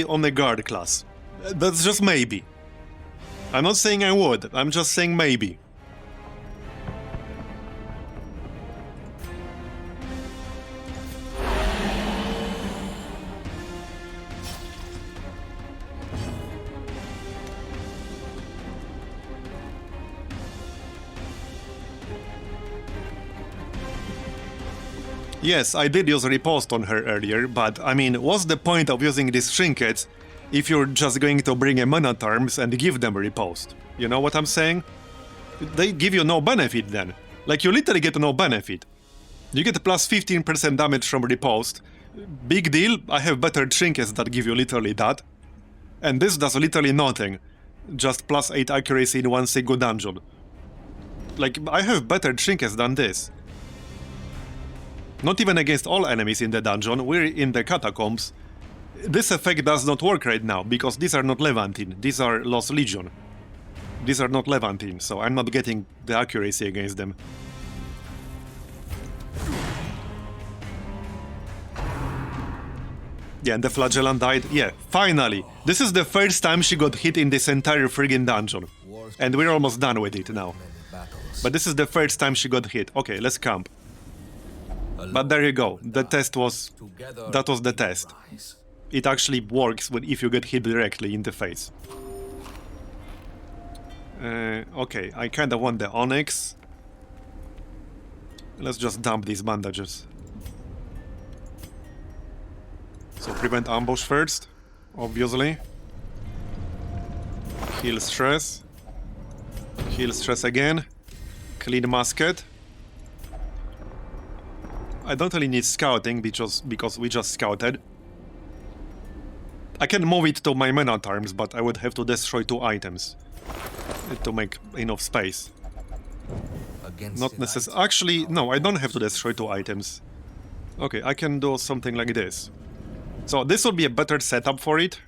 on the guard class. That's just maybe. I'm not saying I would, I'm just saying maybe. Yes, I did use a riposte on her earlier, but I mean, what's the point of using these trinkets if you're just going to bring a mana terms and give them a riposte? You know what I'm saying? They give you no benefit then. Like, you literally get no benefit. You get plus 15% damage from riposte. Big deal, I have better trinkets that give you literally that. And this does literally nothing. Just plus 8 accuracy in one single dungeon. Like, I have better trinkets than this. Not even against all enemies in the dungeon, we're in the Catacombs. This effect does not work right now, because these are not Levantine, these are Lost Legion. These are not Levantine, so I'm not getting the accuracy against them. Yeah, and the Flagellant died. Yeah, finally! This is the first time she got hit in this entire friggin' dungeon. And we're almost done with it now. But this is the first time she got hit. Okay, let's camp. But there you go, the test was... that was the test. It actually works if you get hit directly in the face. Okay, I kinda want the Onyx. Let's just dump these bandages. So prevent ambush first, obviously. Heal stress. Heal stress again. Clean musket. I don't really need scouting because we just scouted. I can move it to my mana terms, but I would have to destroy 2 items to make enough space. Not necessarily. Actually, no, I don't have to destroy 2 items. Okay, I can do something like this. So this would be a better setup for it.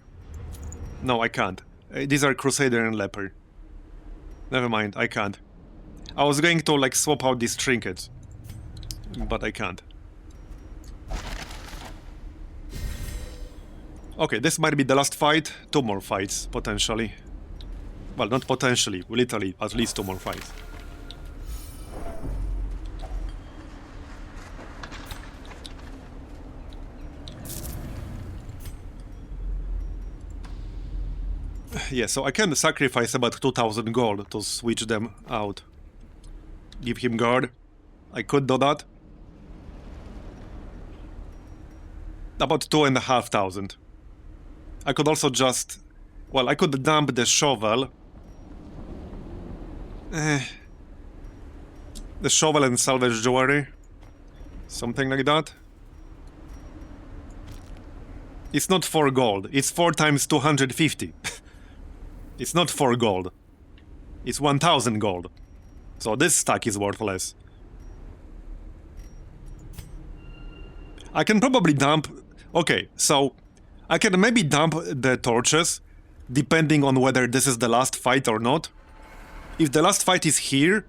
No, I can't. These are Crusader and Leper. Never mind, I can't. I was going to like swap out these trinkets, but I can't. Okay, this might be the last fight. 2 more fights, potentially. Well, not potentially, literally, at least 2 more fights. Yeah, so I can sacrifice about 2000 gold to switch them out. Give him guard. I could do that. About 2500. I could also just... Well, I could dump the shovel. The shovel and salvage jewelry. Something like that. It's not 4 gold. It's 4 times 250. It's not 4 gold. It's 1000 gold. So this stack is worthless. I can probably dump... Okay, so... I can maybe dump the torches, depending on whether this is the last fight or not. If the last fight is here,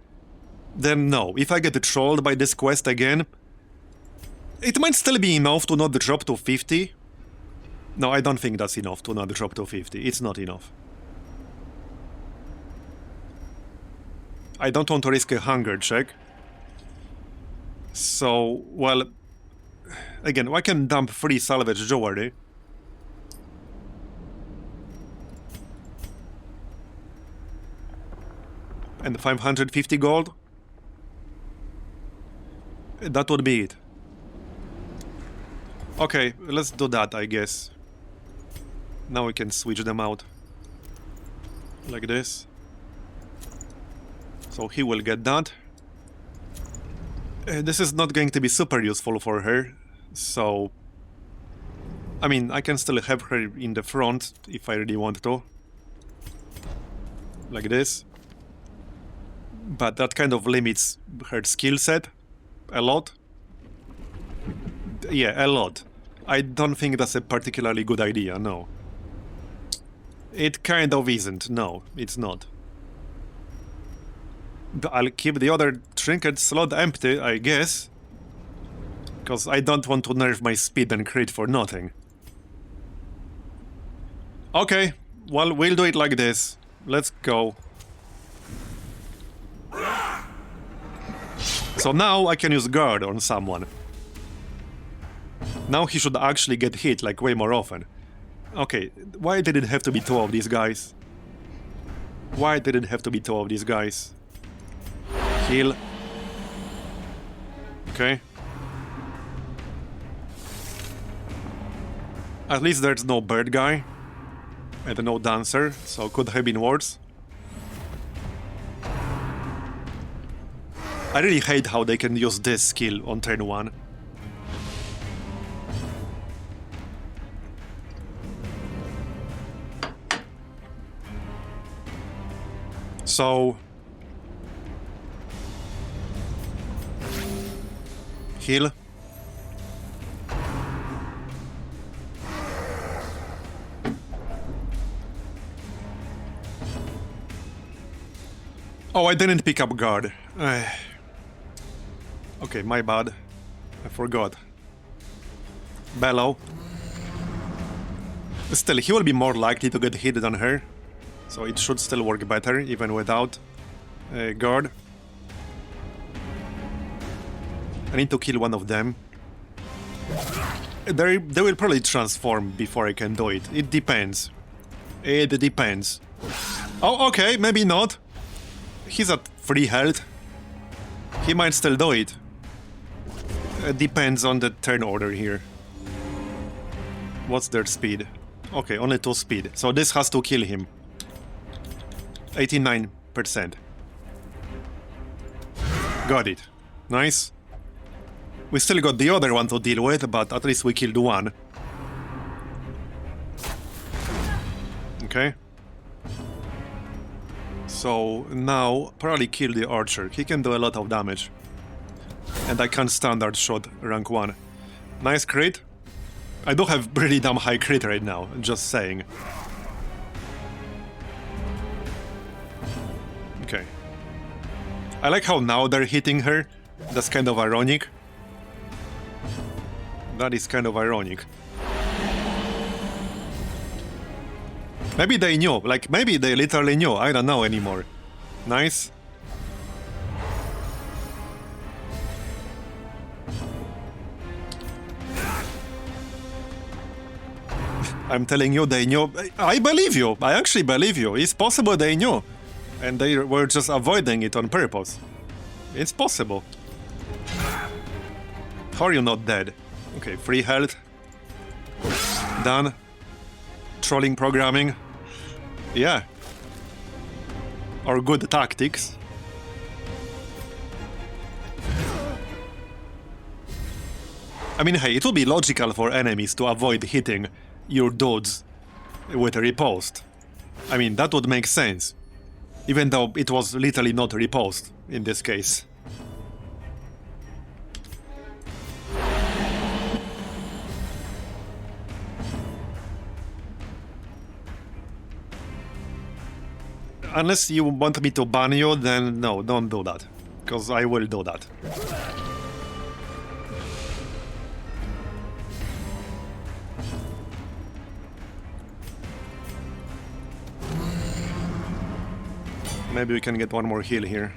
then no. If I get trolled by this quest again, it might still be enough to not drop to 50. No, I don't think that's enough to not drop to 50. It's not enough. I don't want to risk a hunger check. So, well... Again, I can dump free salvage jewelry. And 550 gold. That would be it. Okay, let's do that, I guess. Now we can switch them out. Like this. So he will get that. This is not going to be super useful for her. So... I mean, I can still have her in the front if I really want to. Like this. But that kind of limits her skill set a lot. Yeah, a lot. I don't think that's a particularly good idea, no. It kind of isn't, no, it's not. I'll keep the other trinket slot empty, I guess. Because I don't want to nerf my speed and crit for nothing. Okay, well, we'll do it like this. Let's go. So now I can use guard on someone. Now he should actually get hit, like, way more often. Okay, why did it have to be 2 of these guys? Why did it have to be 2 of these guys? Heal. Okay. At least there's no bird guy. And no dancer, so could have been worse. I really hate how they can use this skill on turn 1. So... Heal. Oh, I didn't pick up guard. Okay, my bad. I forgot. Bellow. Still, he will be more likely to get hit than her. So it should still work better, even without guard. I need to kill one of them. They will probably transform before I can do it. It depends. It depends. Oh, okay, maybe not. He's at 3 health. He might still do it. Depends on the turn order here. What's their speed? Okay, only 2 speed. So this has to kill him. 89%. Got it. Nice. We still got the other one to deal with, but at least we killed one. Okay. So now, probably kill the archer. He can do a lot of damage. And I can standard shot rank 1. Nice crit. I do have pretty damn high crit right now, just saying. Okay. I like how now they're hitting her. That's kind of ironic. That is kind of ironic. Maybe they knew, like maybe they literally knew, I don't know anymore. Nice. I'm telling you, they knew. I believe you. I actually believe you. It's possible they knew. And they were just avoiding it on purpose. It's possible. How are you not dead? Okay, free health. Done. Trolling programming. Yeah. Or good tactics. I mean, hey, it would be logical for enemies to avoid hitting your dudes with a riposte. I mean, that would make sense. Even though it was literally not a riposte in this case. Unless you want me to ban you, then no, don't do that. Because I will do that. Maybe we can get one more heal here.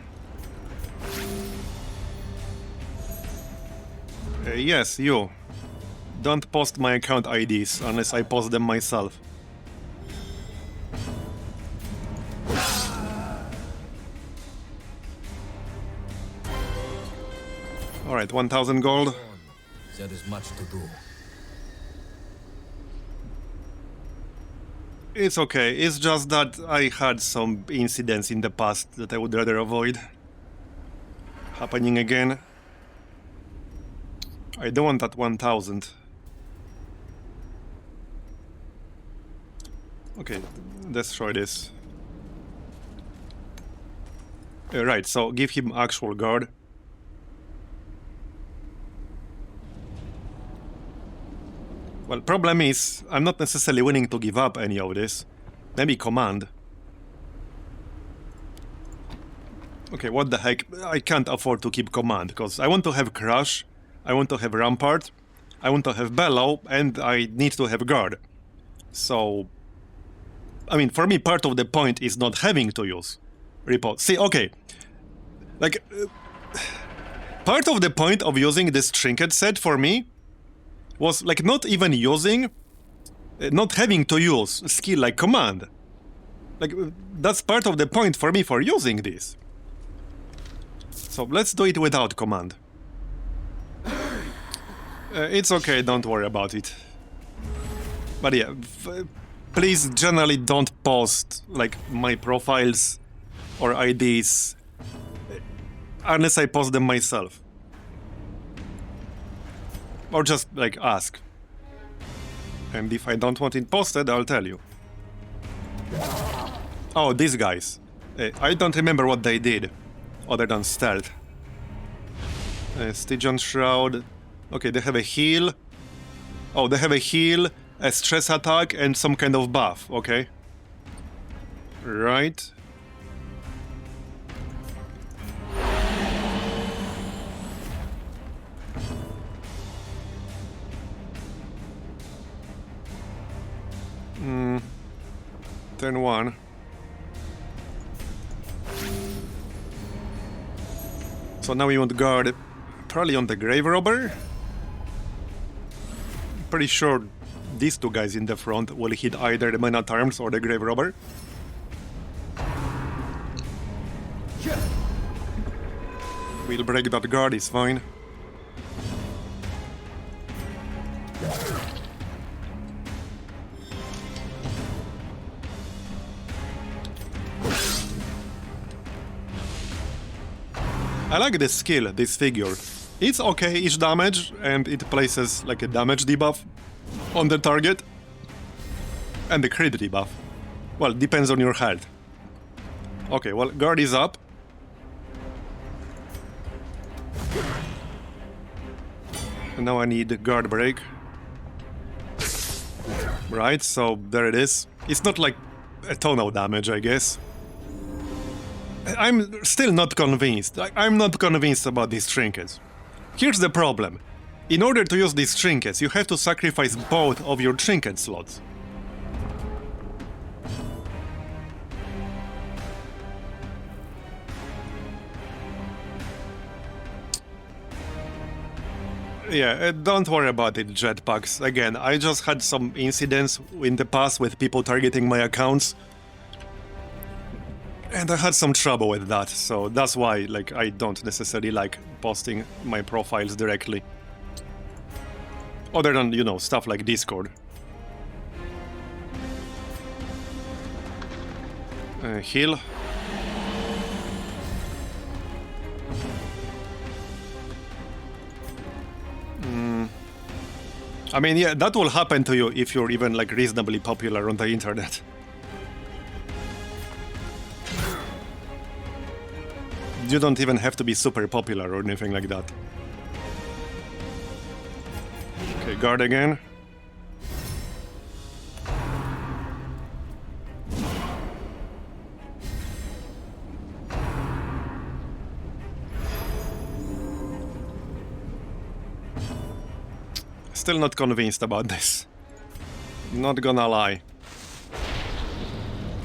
Yes, you. Don't post my account IDs unless I post them myself. Alright, 1000 gold. There is much to do. It's okay, it's just that I had some incidents in the past that I would rather avoid happening again. I don't want that 1000. Okay, destroy this. Right, so give him actual guard. Well, problem is, I'm not necessarily willing to give up any of this. Maybe command. Okay, what the heck? I can't afford to keep command, because I want to have crush, I want to have rampart, I want to have bellow, and I need to have guard. So, I mean, for me, part of the point is not having to use riposte. See, okay, like, part of the point of using this trinket set for me was like not even using, not having to use skill like command. Like, that's part of the point for me for using this. So let's do it without command. It's okay, don't worry about it. But yeah, please generally don't post like my profiles or IDs unless I post them myself. Or just, like, ask. And if I don't want it posted, I'll tell you. Oh, these guys. I don't remember what they did, other than stealth. Stygian Shroud. Okay, they have a heal. Oh, they have a heal, a stress attack, and some kind of buff, okay. Right. Turn 1. So now we want guard probably on the grave robber. Pretty sure these two guys in the front will hit either the man-at-arms or the grave robber. We'll break that guard, it's fine. I like this skill, this figure. It's okay-ish damage, and it places like a damage debuff on the target. And the crit debuff. Well, depends on your health. Okay, well, guard is up. And now I need guard break. Right, so there it is. It's not like a ton of damage, I guess. I'm still not convinced. I'm not convinced about these trinkets. Here's the problem. In order to use these trinkets, you have to sacrifice both of your trinket slots. Yeah, don't worry about it, jetpacks. Again, I just had some incidents in the past with people targeting my accounts. And I had some trouble with that, so that's why, like, I don't necessarily like posting my profiles directly. Other than, you know, stuff like Discord. Heal. I mean, yeah, that will happen to you if you're even, like, reasonably popular on the internet. You don't even have to be super popular or anything like that. Okay, guard again. Still not convinced about this. Not gonna lie.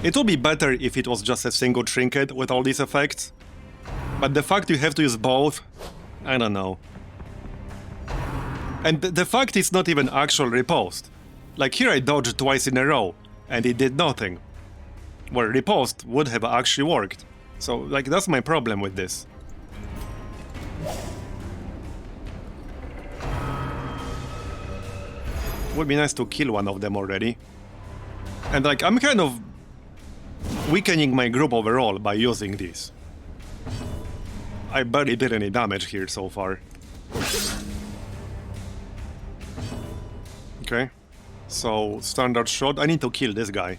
It would be better if it was just a single trinket with all these effects. But the fact you have to use both, I don't know. And the fact it's not even actual riposte. Like here I dodged twice in a row, and it did nothing. Where riposte would have actually worked. So, like, that's my problem with this. Would be nice to kill one of them already. And, like, I'm kind of weakening my group overall by using these. I barely did any damage here so far. Okay. So, standard shot. I need to kill this guy.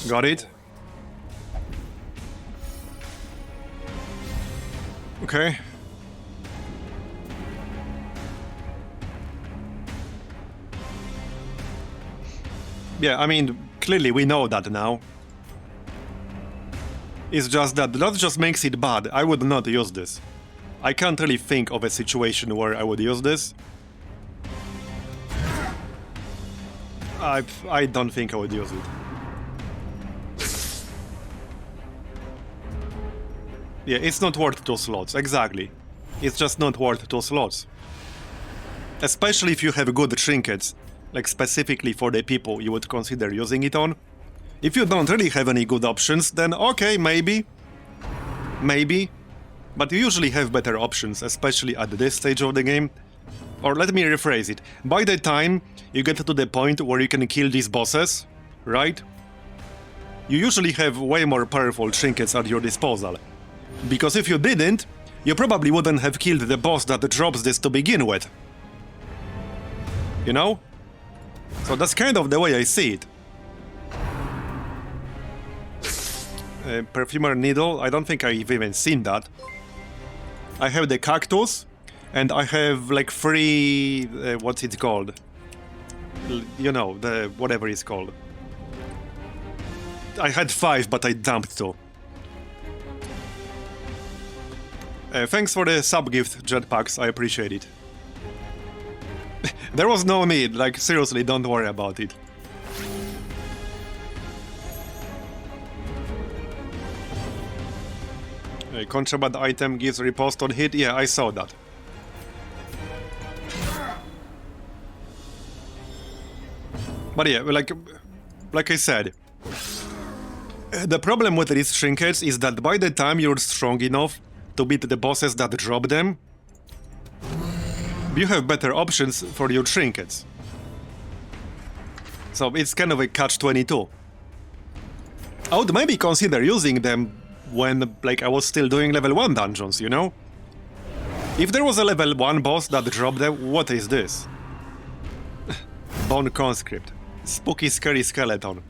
Got it. Okay. Yeah, I mean, clearly we know that now. It's just that just makes it bad. I would not use this. I can't really think of a situation where I would use this. I don't think I would use it. Yeah, it's not worth 2 slots, exactly. It's just not worth 2 slots. Especially if you have good trinkets, like specifically for the people you would consider using it on. If you don't really have any good options, then okay, maybe. Maybe. But you usually have better options, especially at this stage of the game. Or let me rephrase it. By the time you get to the point where you can kill these bosses, right? You usually have way more powerful trinkets at your disposal. Because if you didn't, you probably wouldn't have killed the boss that drops this to begin with. You know? So that's kind of the way I see it. Perfumer needle, I don't think I've even seen that. I have the cactus, and I have like 3... what's it called? You know, the whatever it's called. I had 5, but I dumped 2. Thanks for the sub-gift, Jetpacks, I appreciate it. There was no need, like, seriously, don't worry about it. A contraband item gives riposte on hit, yeah, I saw that. But yeah, like I said, the problem with these trinkets is that by the time you're strong enough to beat the bosses that drop them, you have better options for your trinkets. So it's kind of a catch-22. I would maybe consider using them when, like, I was still doing level 1 dungeons, you know? If there was a level 1 boss that dropped them, what is this? Bone Conscript. Spooky, scary skeleton.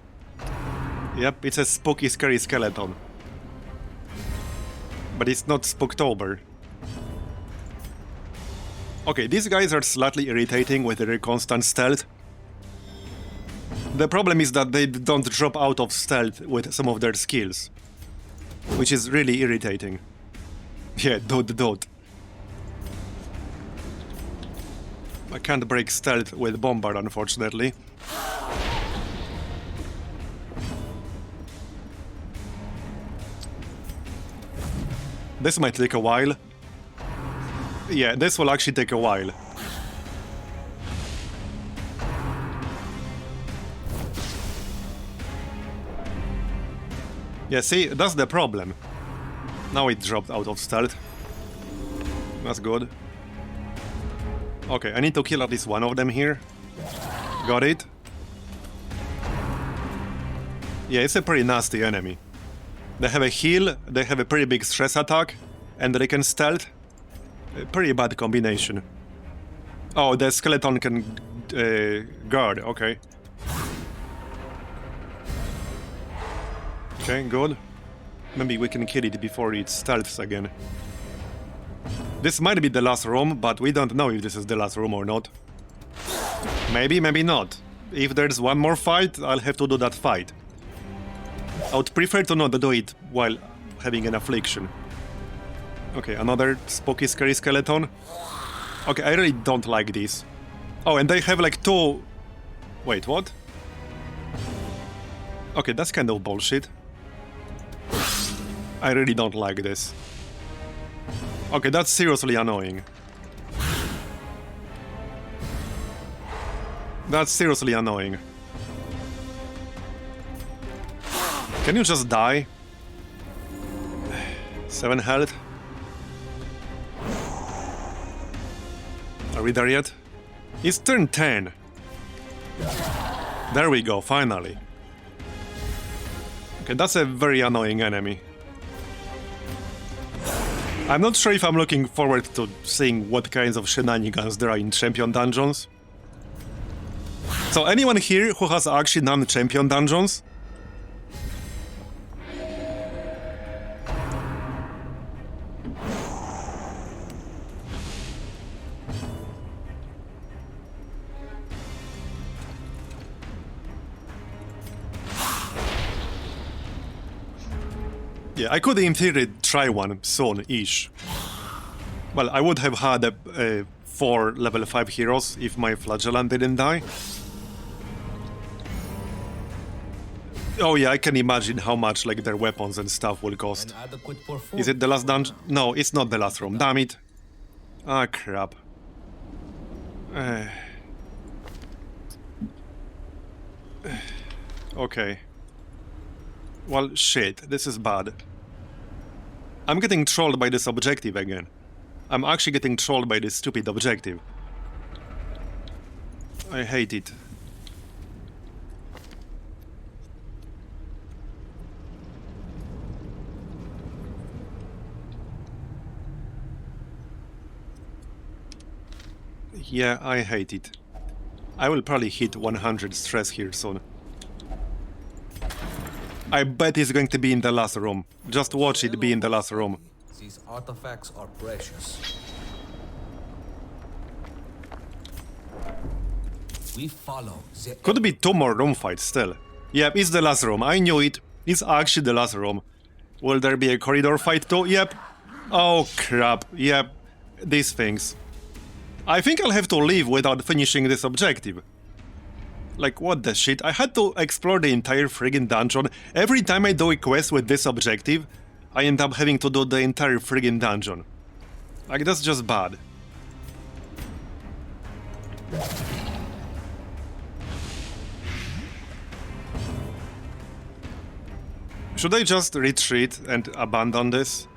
Yep, it's a spooky, scary skeleton. But it's not Spooktober. Okay, these guys are slightly irritating with their constant stealth. The problem is that they don't drop out of stealth with some of their skills, which is really irritating. Yeah, dot. I can't break stealth with Bombard, unfortunately. This might take a while. Yeah, this will actually take a while. Yeah, see, that's the problem. Now it dropped out of stealth. That's good. Okay, I need to kill at least one of them here. Got it. Yeah, it's a pretty nasty enemy. They have a heal, they have a pretty big stress attack, and they can stealth. A pretty bad combination. Oh, the skeleton can guard, okay. Okay, good. Maybe we can kill it before it stealths again. This might be the last room, but we don't know if this is the last room or not. Maybe, maybe not. If there's one more fight, I'll have to do that fight. I would prefer to not do it while having an affliction. Okay, another spooky, scary skeleton. Okay, I really don't like this. Oh, and they have like two... Wait, what? Okay, that's kind of bullshit. I really don't like this. Okay, that's seriously annoying. That's seriously annoying. Can you just die? 7 health. Are we there yet? It's turn 10. There we go, finally. Okay, that's a very annoying enemy. I'm not sure if I'm looking forward to seeing what kinds of shenanigans there are in champion dungeons. So anyone here who has actually done champion dungeons? Yeah, I could in theory try one soon-ish. Well, I would have had 4 level 5 heroes if my Flagellant didn't die. Oh yeah, I can imagine how much like their weapons and stuff will cost. Is it the last dungeon? No, it's not the last room, damn it. Ah, crap. Okay. Well, shit, this is bad. I'm getting trolled by this objective again. I'm actually getting trolled by this stupid objective. I hate it. Yeah, I hate it. I will probably hit 100 stress here soon. I bet it's going to be in the last room. Just watch it be in the last room. These artifacts are precious. We follow the... Could be 2 more room fights still. Yep, it's the last room. I knew it. It's actually the last room. Will there be a corridor fight too? Yep. Oh crap. Yep. These things. I think I'll have to leave without finishing this objective. Like, what the shit? I had to explore the entire friggin' dungeon. Every time I do a quest with this objective, I end up having to do the entire friggin' dungeon. Like, that's just bad. Should I just retreat and abandon this?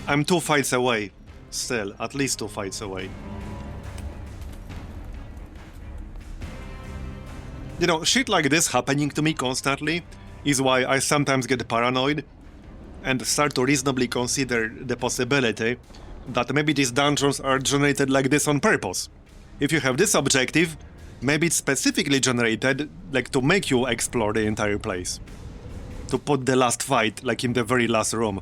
I'm 2 fights away. Still, at least 2 fights away. You know, shit like this happening to me constantly is why I sometimes get paranoid and start to reasonably consider the possibility that maybe these dungeons are generated like this on purpose. If you have this objective, maybe it's specifically generated like to make you explore the entire place. To put the last fight like in the very last room.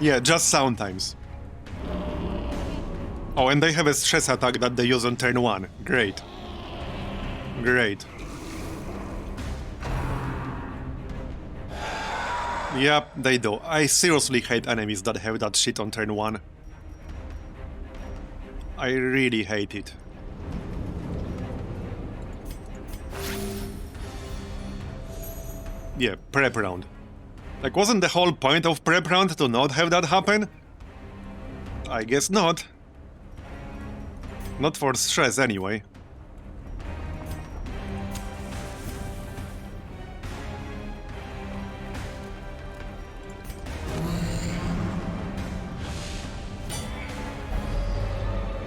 Yeah, just sometimes. Oh, and they have a stress attack that they use on turn 1. Great. Great. Yep, they do. I seriously hate enemies that have that shit on turn 1. I really hate it. Yeah, prep round. Like, wasn't the whole point of prep round to not have that happen? I guess not. Not for stress, anyway.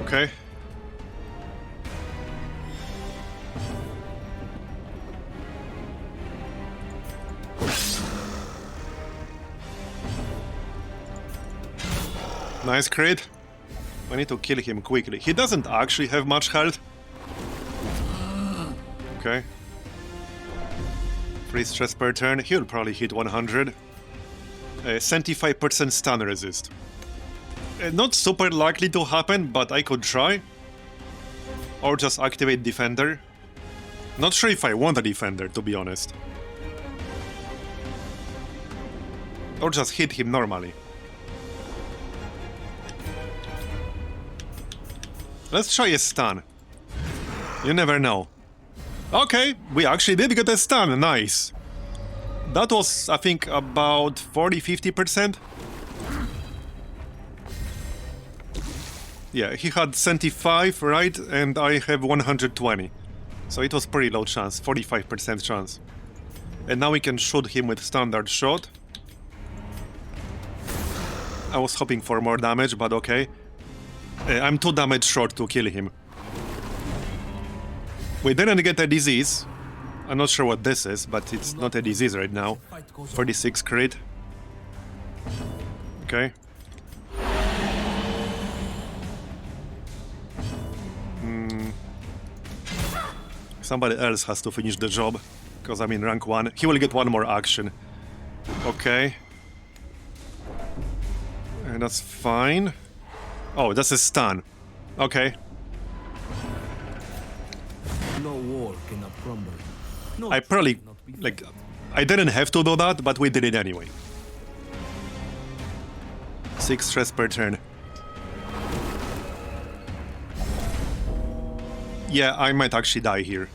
Okay. Nice crit. I need to kill him quickly. He doesn't actually have much health. Okay. 3 stress per turn. He'll probably hit 100. 75% stun resist. Not super likely to happen, but I could try. Or just activate Defender. Not sure if I want a Defender, to be honest. Or just hit him normally. Let's try a stun. You never know. Okay, we actually did get a stun, nice. That was, I think, about 40-50%. Yeah, he had 75, right? And I have 120. So it was pretty low chance, 45% chance. And now we can shoot him with standard shot. I was hoping for more damage, but okay. I'm 2 damage short to kill him. We didn't get a disease. I'm not sure what this is, but it's not a disease right now. 46 crit. Okay. Somebody else has to finish the job, because I'm in rank 1. He will get 1 more action. Okay. And that's fine. Oh, that's a stun. Okay. No wall cannot crumble. No I probably, cannot be like, I didn't have to do that, but we did it anyway. 6 stress per turn. Yeah, I might actually die here.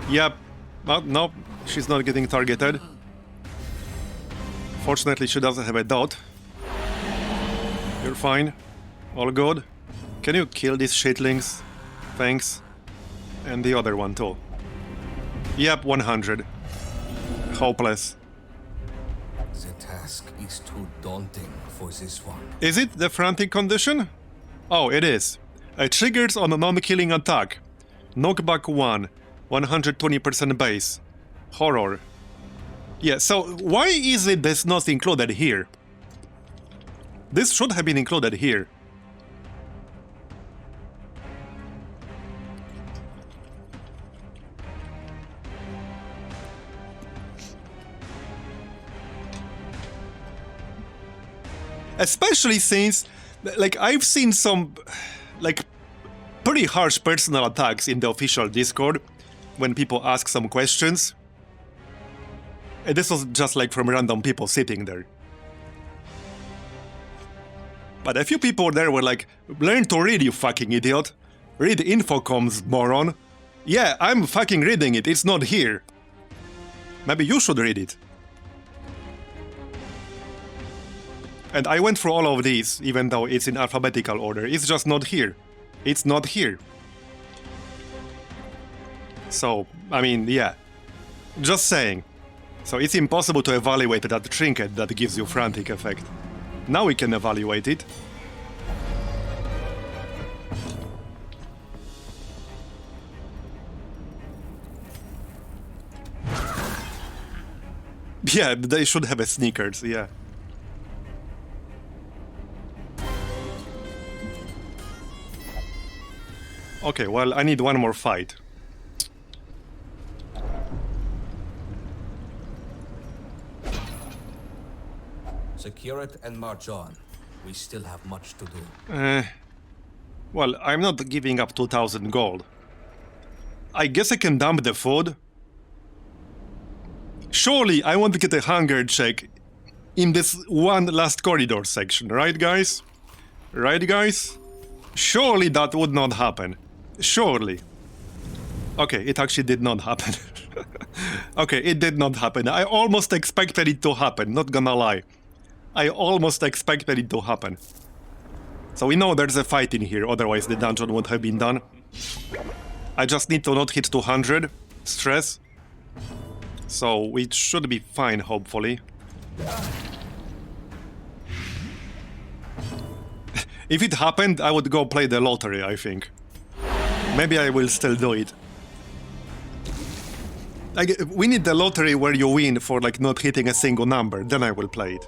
Yep. Well, no, she's not getting targeted. Fortunately, she doesn't have a dot. You're fine. All good. Can you kill these shitlings? Thanks. And the other one too. Yep, 100. Hopeless. The task is too daunting for this one. Is it the frantic condition? Oh, it is. It triggers on a non-killing attack. Knockback 1. 120% base. Horror. Yeah, so why is it this not included here? This should have been included here. Especially since, like, I've seen some, like, pretty harsh personal attacks in the official Discord when people ask some questions. And this was just like from random people sitting there. But a few people there were like, learn to read, you fucking idiot. Read Infocoms, moron. Yeah, I'm fucking reading it, it's not here. Maybe you should read it. And I went through all of these, even though it's in alphabetical order. It's just not here. It's not here. So, I mean, yeah. Just saying. So it's impossible to evaluate that trinket that gives you frantic effect. Now we can evaluate it. Yeah, they should have a sneakers, yeah. Okay, well, I need 1 more fight. Secure it and march on. We still have much to do. Well, I'm not giving up 2,000 gold. I guess I can dump the food. Surely I want to get a hunger check in this one last corridor section, right guys? Right guys? Surely that would not happen. Surely. Okay, it actually did not happen. Okay, it did not happen. I almost expected it to happen, not gonna lie. I almost expected it to happen. So we know there's a fight in here, otherwise the dungeon would have been done. I just need to not hit 200 stress. So it should be fine, hopefully. If it happened, I would go play the lottery, I think. Maybe I will still do it. Like, we need the lottery where you win for like not hitting a single number, then I will play it.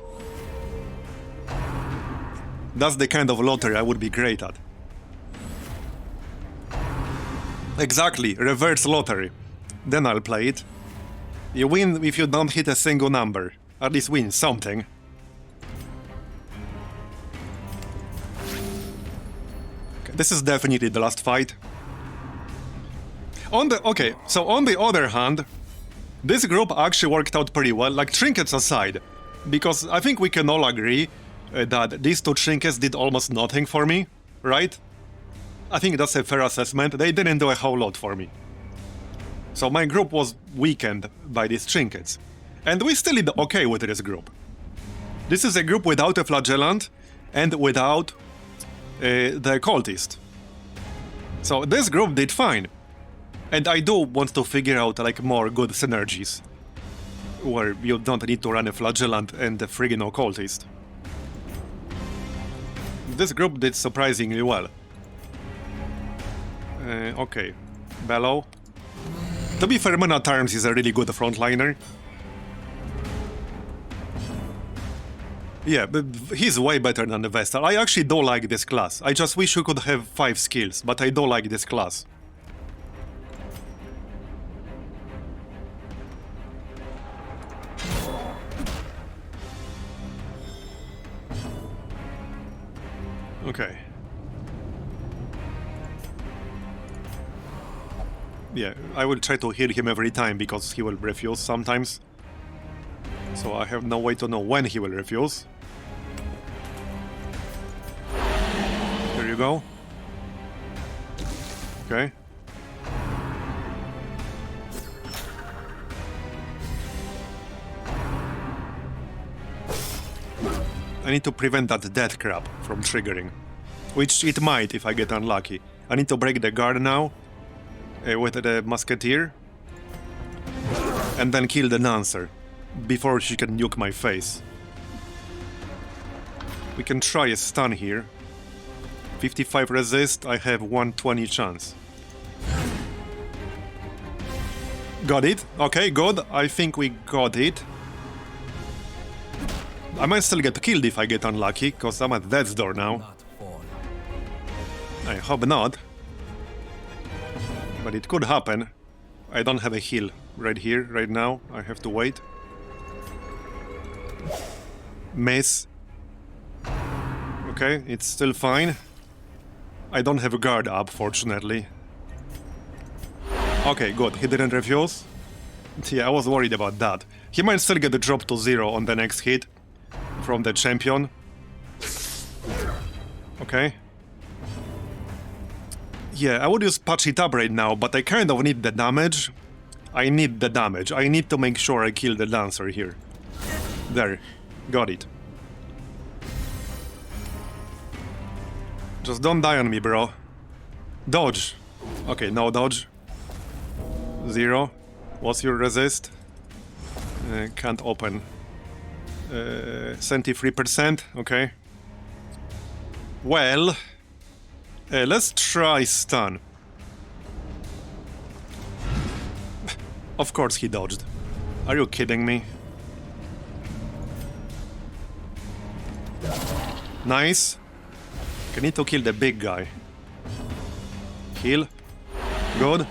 That's the kind of lottery I would be great at. Exactly, reverse lottery. Then I'll play it. You win if you don't hit a single number. At least win something. Okay, this is definitely the last fight. Okay, so on the other hand, this group actually worked out pretty well, like trinkets aside. Because I think we can all agree that these two trinkets did almost nothing for me, right? I think that's a fair assessment. They didn't do a whole lot for me. So my group was weakened by these trinkets. And we still did okay with this group. This is a group without a flagellant and without the cultist. So this group did fine. And I do want to figure out like more good synergies. Where you don't need to run a flagellant and a friggin' occultist. This group did surprisingly well. Okay. Bellow. To be fair, Man at Arms is a really good frontliner. Yeah, but he's way better than the Vestal. I actually do like this class. I just wish you could have 5 skills, but I do like this class. Okay. Yeah, I will try to heal him every time because he will refuse sometimes. So I have no way to know when he will refuse. Here you go. Okay. I need to prevent that death crab from triggering. Which it might if I get unlucky. I need to break the guard now. With the musketeer. And then kill the Nancer. Before she can nuke my face. We can try a stun here. 55 resist, I have 120 chance. Got it? Okay, good. I think we got it. I might still get killed if I get unlucky, because I'm at death's door now. I hope not. But it could happen. I don't have a heal right here, right now. I have to wait. Miss. Okay, it's still fine. I don't have a guard up, fortunately. Okay, good. He didn't refuse. Yeah, I was worried about that. He might still get the drop to 0 on the next hit. From the champion. Okay. Yeah, I would use patch it up right now, but I kind of need the damage. I need the damage. I need to make sure I kill the Dancer here. There. Got it. Just don't die on me, bro. Dodge. Okay, no dodge. 0. What's your resist? Can't open. 73%, okay. Well, let's try stun. Of course he dodged. Are you kidding me? Nice. I need to kill the big guy. Kill. Good.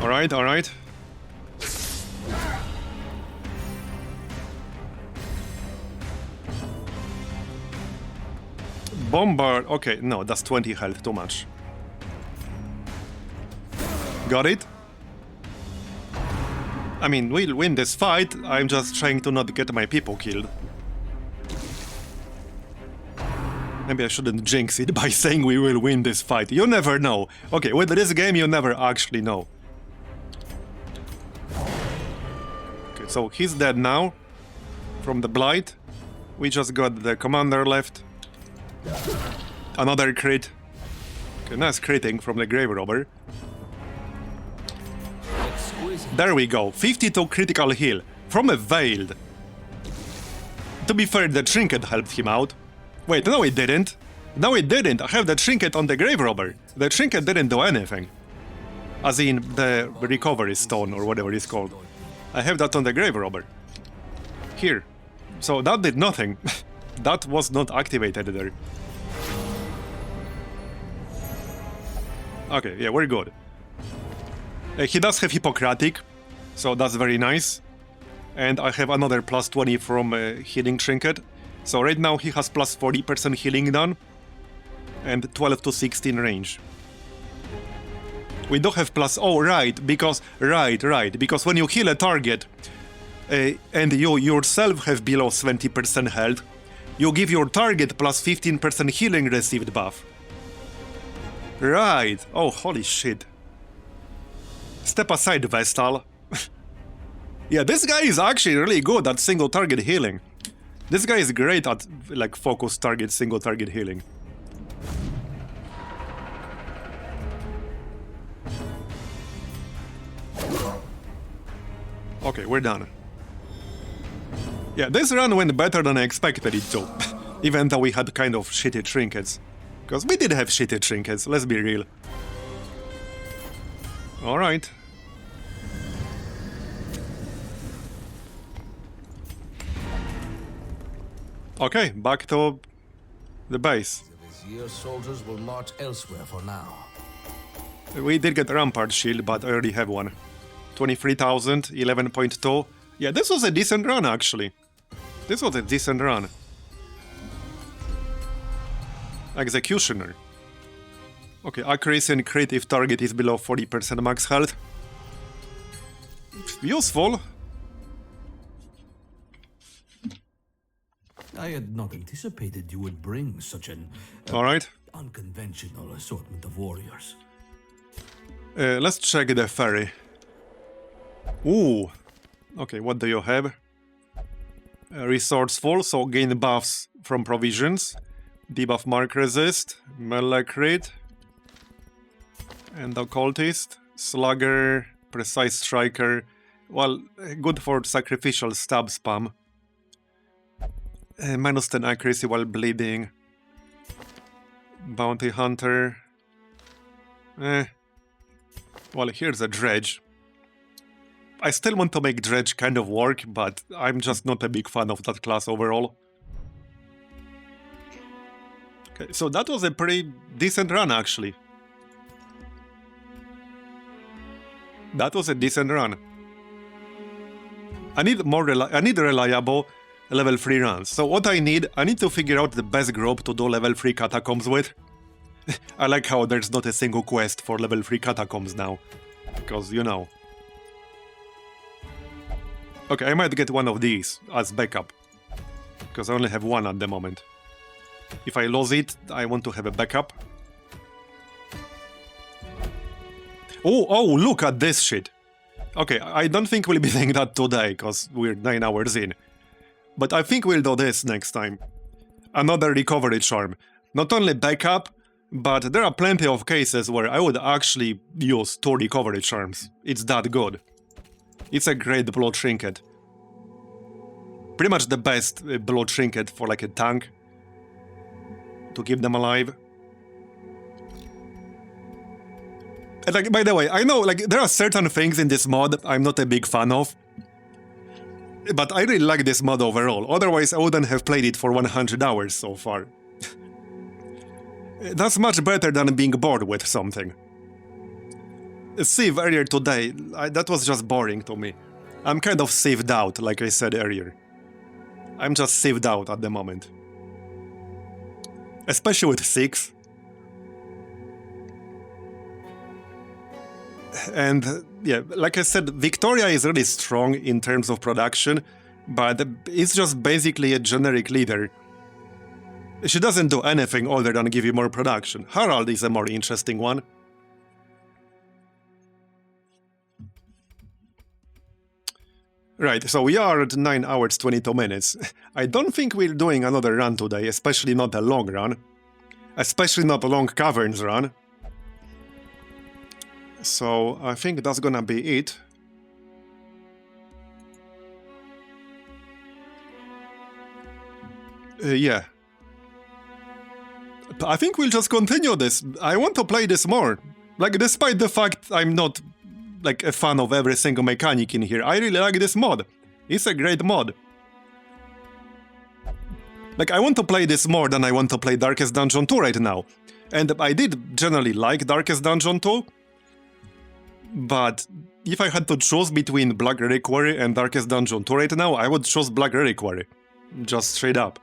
Alright, alright. Bombard. Okay, no, that's 20 health, too much. Got it? I mean, we'll win this fight, I'm just trying to not get my people killed. Maybe I shouldn't jinx it by saying we will win this fight. You never know. Okay, with this game you never actually know. Okay, so he's dead now. From the Blight. We just got the commander left. Another crit. Okay, nice critting from the Grave Robber. There we go. 52 critical heal. From a Veiled. To be fair, the Trinket helped him out. Wait, no it didn't. No it didn't. I have the Trinket on the Grave Robber. The Trinket didn't do anything. As in the Recovery Stone or whatever it's called. I have that on the Grave Robber. Here. So that did nothing. That was not activated there. Okay, yeah, we're good. He does have Hippocratic, so that's very nice. And I have another plus 20 from Healing Trinket. So right now he has plus 40% healing done. And 12 to 16 range. We do have plus... Oh, right, because... Right. Because when you heal a target... and you yourself have below 70% health, you give your target plus 15% healing received buff. Right. Oh, holy shit. Step aside, Vestal. Yeah, this guy is actually really good at single target healing. This guy is great at, like, focus target, single target healing. Okay, we're done. Yeah, this run went better than I expected it to. Even though we had kind of shitty trinkets. Because we did have shitty trinkets, let's be real. Alright. Okay, back to the base. The Vizier's soldiers will march elsewhere for now. We did get Rampart Shield, but I already have one. 23,000, 11.2. Yeah, this was a decent run, actually. This was a decent run. Executioner. Okay, accuracy and crit if target is below 40% max health. Useful. I had not anticipated you would bring such an Alright. unconventional assortment of warriors. Let's check the ferry. Ooh. Okay, what do you have? Resourceful, so gain buffs from provisions. Debuff mark resist. Melee crit. And occultist. Slugger. Precise striker. Well, good for sacrificial stab spam. Minus 10 accuracy while bleeding. Bounty hunter. Well, here's a dredge. I still want to make dredge kind of work, but I'm just not a big fan of that class overall. Okay, so that was a pretty decent run, actually. That was a decent run. I need reliable level 3 runs. So what I need to figure out the best group to do level 3 Catacombs with. I like how there's not a single quest for level 3 Catacombs now. Because, you know. Okay, I might get one of these as backup. Because I only have one at the moment. If I lose it, I want to have a backup. Oh, look at this shit. Okay, I don't think we'll be doing that today, because we're 9 hours in. But I think we'll do this next time. Another recovery charm. Not only backup, but there are plenty of cases where I would actually use 2 recovery charms. It's that good. It's a great blow trinket. Pretty much the best blow trinket for like a tank. To keep them alive. And like, by the way, I know like there are certain things in this mod I'm not a big fan of. But I really like this mod overall, otherwise I wouldn't have played it for 100 hours so far. That's much better than being bored with something. Civ earlier today, that was just boring to me. I'm kind of cived out, like I said earlier. I'm just cived out at the moment. especially with 6. And yeah, like I said, Victoria is really strong in terms of production, but it's just basically a generic leader. She doesn't do anything other than give you more production. Harald is a more interesting one. Right, so we are at 9 hours 22 minutes. I don't think we're doing another run today, especially not a long run. Especially not a long Caverns run. So I think that's gonna be it. Yeah. I think we'll just continue this. I want to play this more. Like, despite the fact I'm not, like, a fan of every single mechanic in here, I really like this mod. It's a great mod. Like, I want to play this more than I want to play Darkest Dungeon 2 right now. And I did generally like Darkest Dungeon 2. But if I had to choose between Black Reliquary and Darkest Dungeon 2 right now, I would choose Black Reliquary. Just straight up.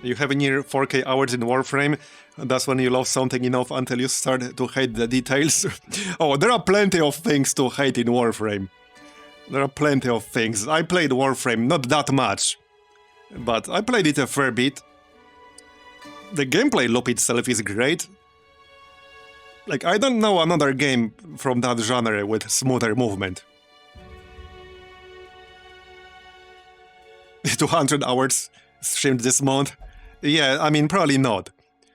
You have near 4k hours in Warframe. That's when you love something enough until you start to hate the details. Oh, there are plenty of things to hate in Warframe. There are plenty of things. I played Warframe not that much, but I played it a fair bit. The gameplay loop itself is great. Like, I don't know another game from that genre with smoother movement. 200 hours streamed this month. Yeah, I mean, probably not.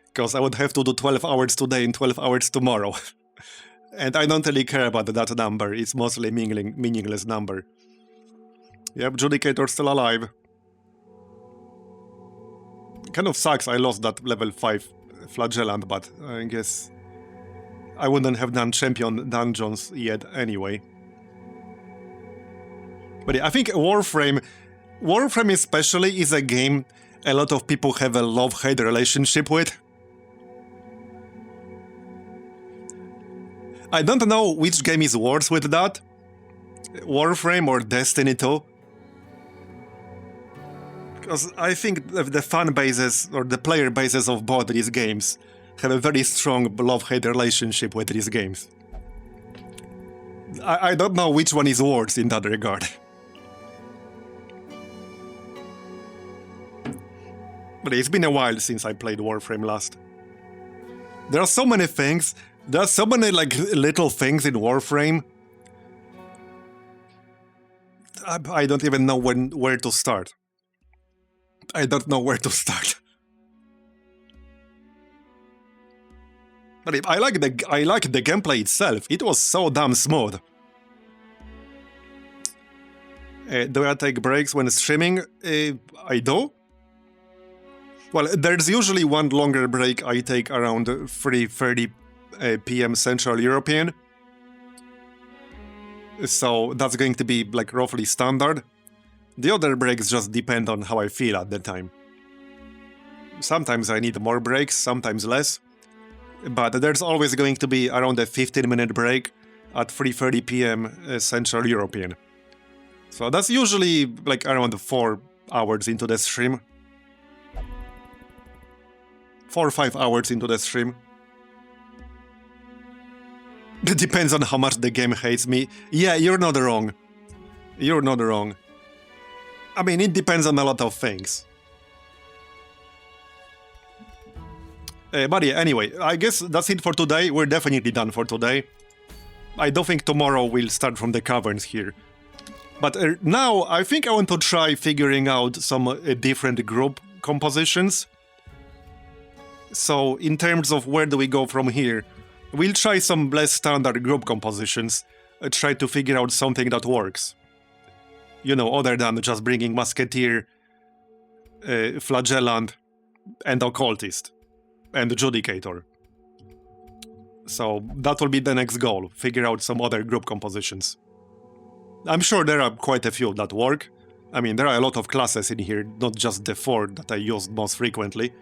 Because I would have to do 12 hours today and 12 hours tomorrow. And I don't really care about that number. It's mostly meaningless number. Yep, Judicator's still alive. Kind of sucks I lost that level 5 Flagellant, but I guess I wouldn't have done champion dungeons yet anyway. But yeah, I think Warframe especially is a game a lot of people have a love-hate relationship with. I don't know which game is worse with that, Warframe or Destiny 2. Because I think the fan bases or the player bases of both these games have a very strong love-hate relationship with these games. I don't know which one is worse in that regard. But it's been a while since I played Warframe last. There are so many things. There are so many, like, little things in Warframe. I don't even know where to start. I don't know where to start. But I like the gameplay itself. It was so damn smooth. Do I take breaks when streaming? I do. Well, there's usually one longer break I take around 3:30 p.m. Central European. So that's going to be like roughly standard. The other breaks just depend on how I feel at the time. Sometimes I need more breaks, sometimes less. But there's always going to be around a 15-minute break at 3:30 p.m. Central European. So that's usually like around 4 hours into the stream. 4 or 5 hours into the stream. It depends on how much the game hates me. Yeah, you're not wrong. You're not wrong. I mean, it depends on a lot of things. But yeah, anyway, I guess that's it for today. We're definitely done for today. I don't think tomorrow we'll start from the Caverns here. But now, I think I want to try figuring out some different group compositions. So, in terms of where do we go from here, we'll try some less standard group compositions, try to figure out something that works. You know, other than just bringing Musketeer, Flagellant, and Occultist, and Judicator. So, that will be the next goal, figure out some other group compositions. I'm sure there are quite a few that work. I mean, there are a lot of classes in here, not just the 4 that I used most frequently.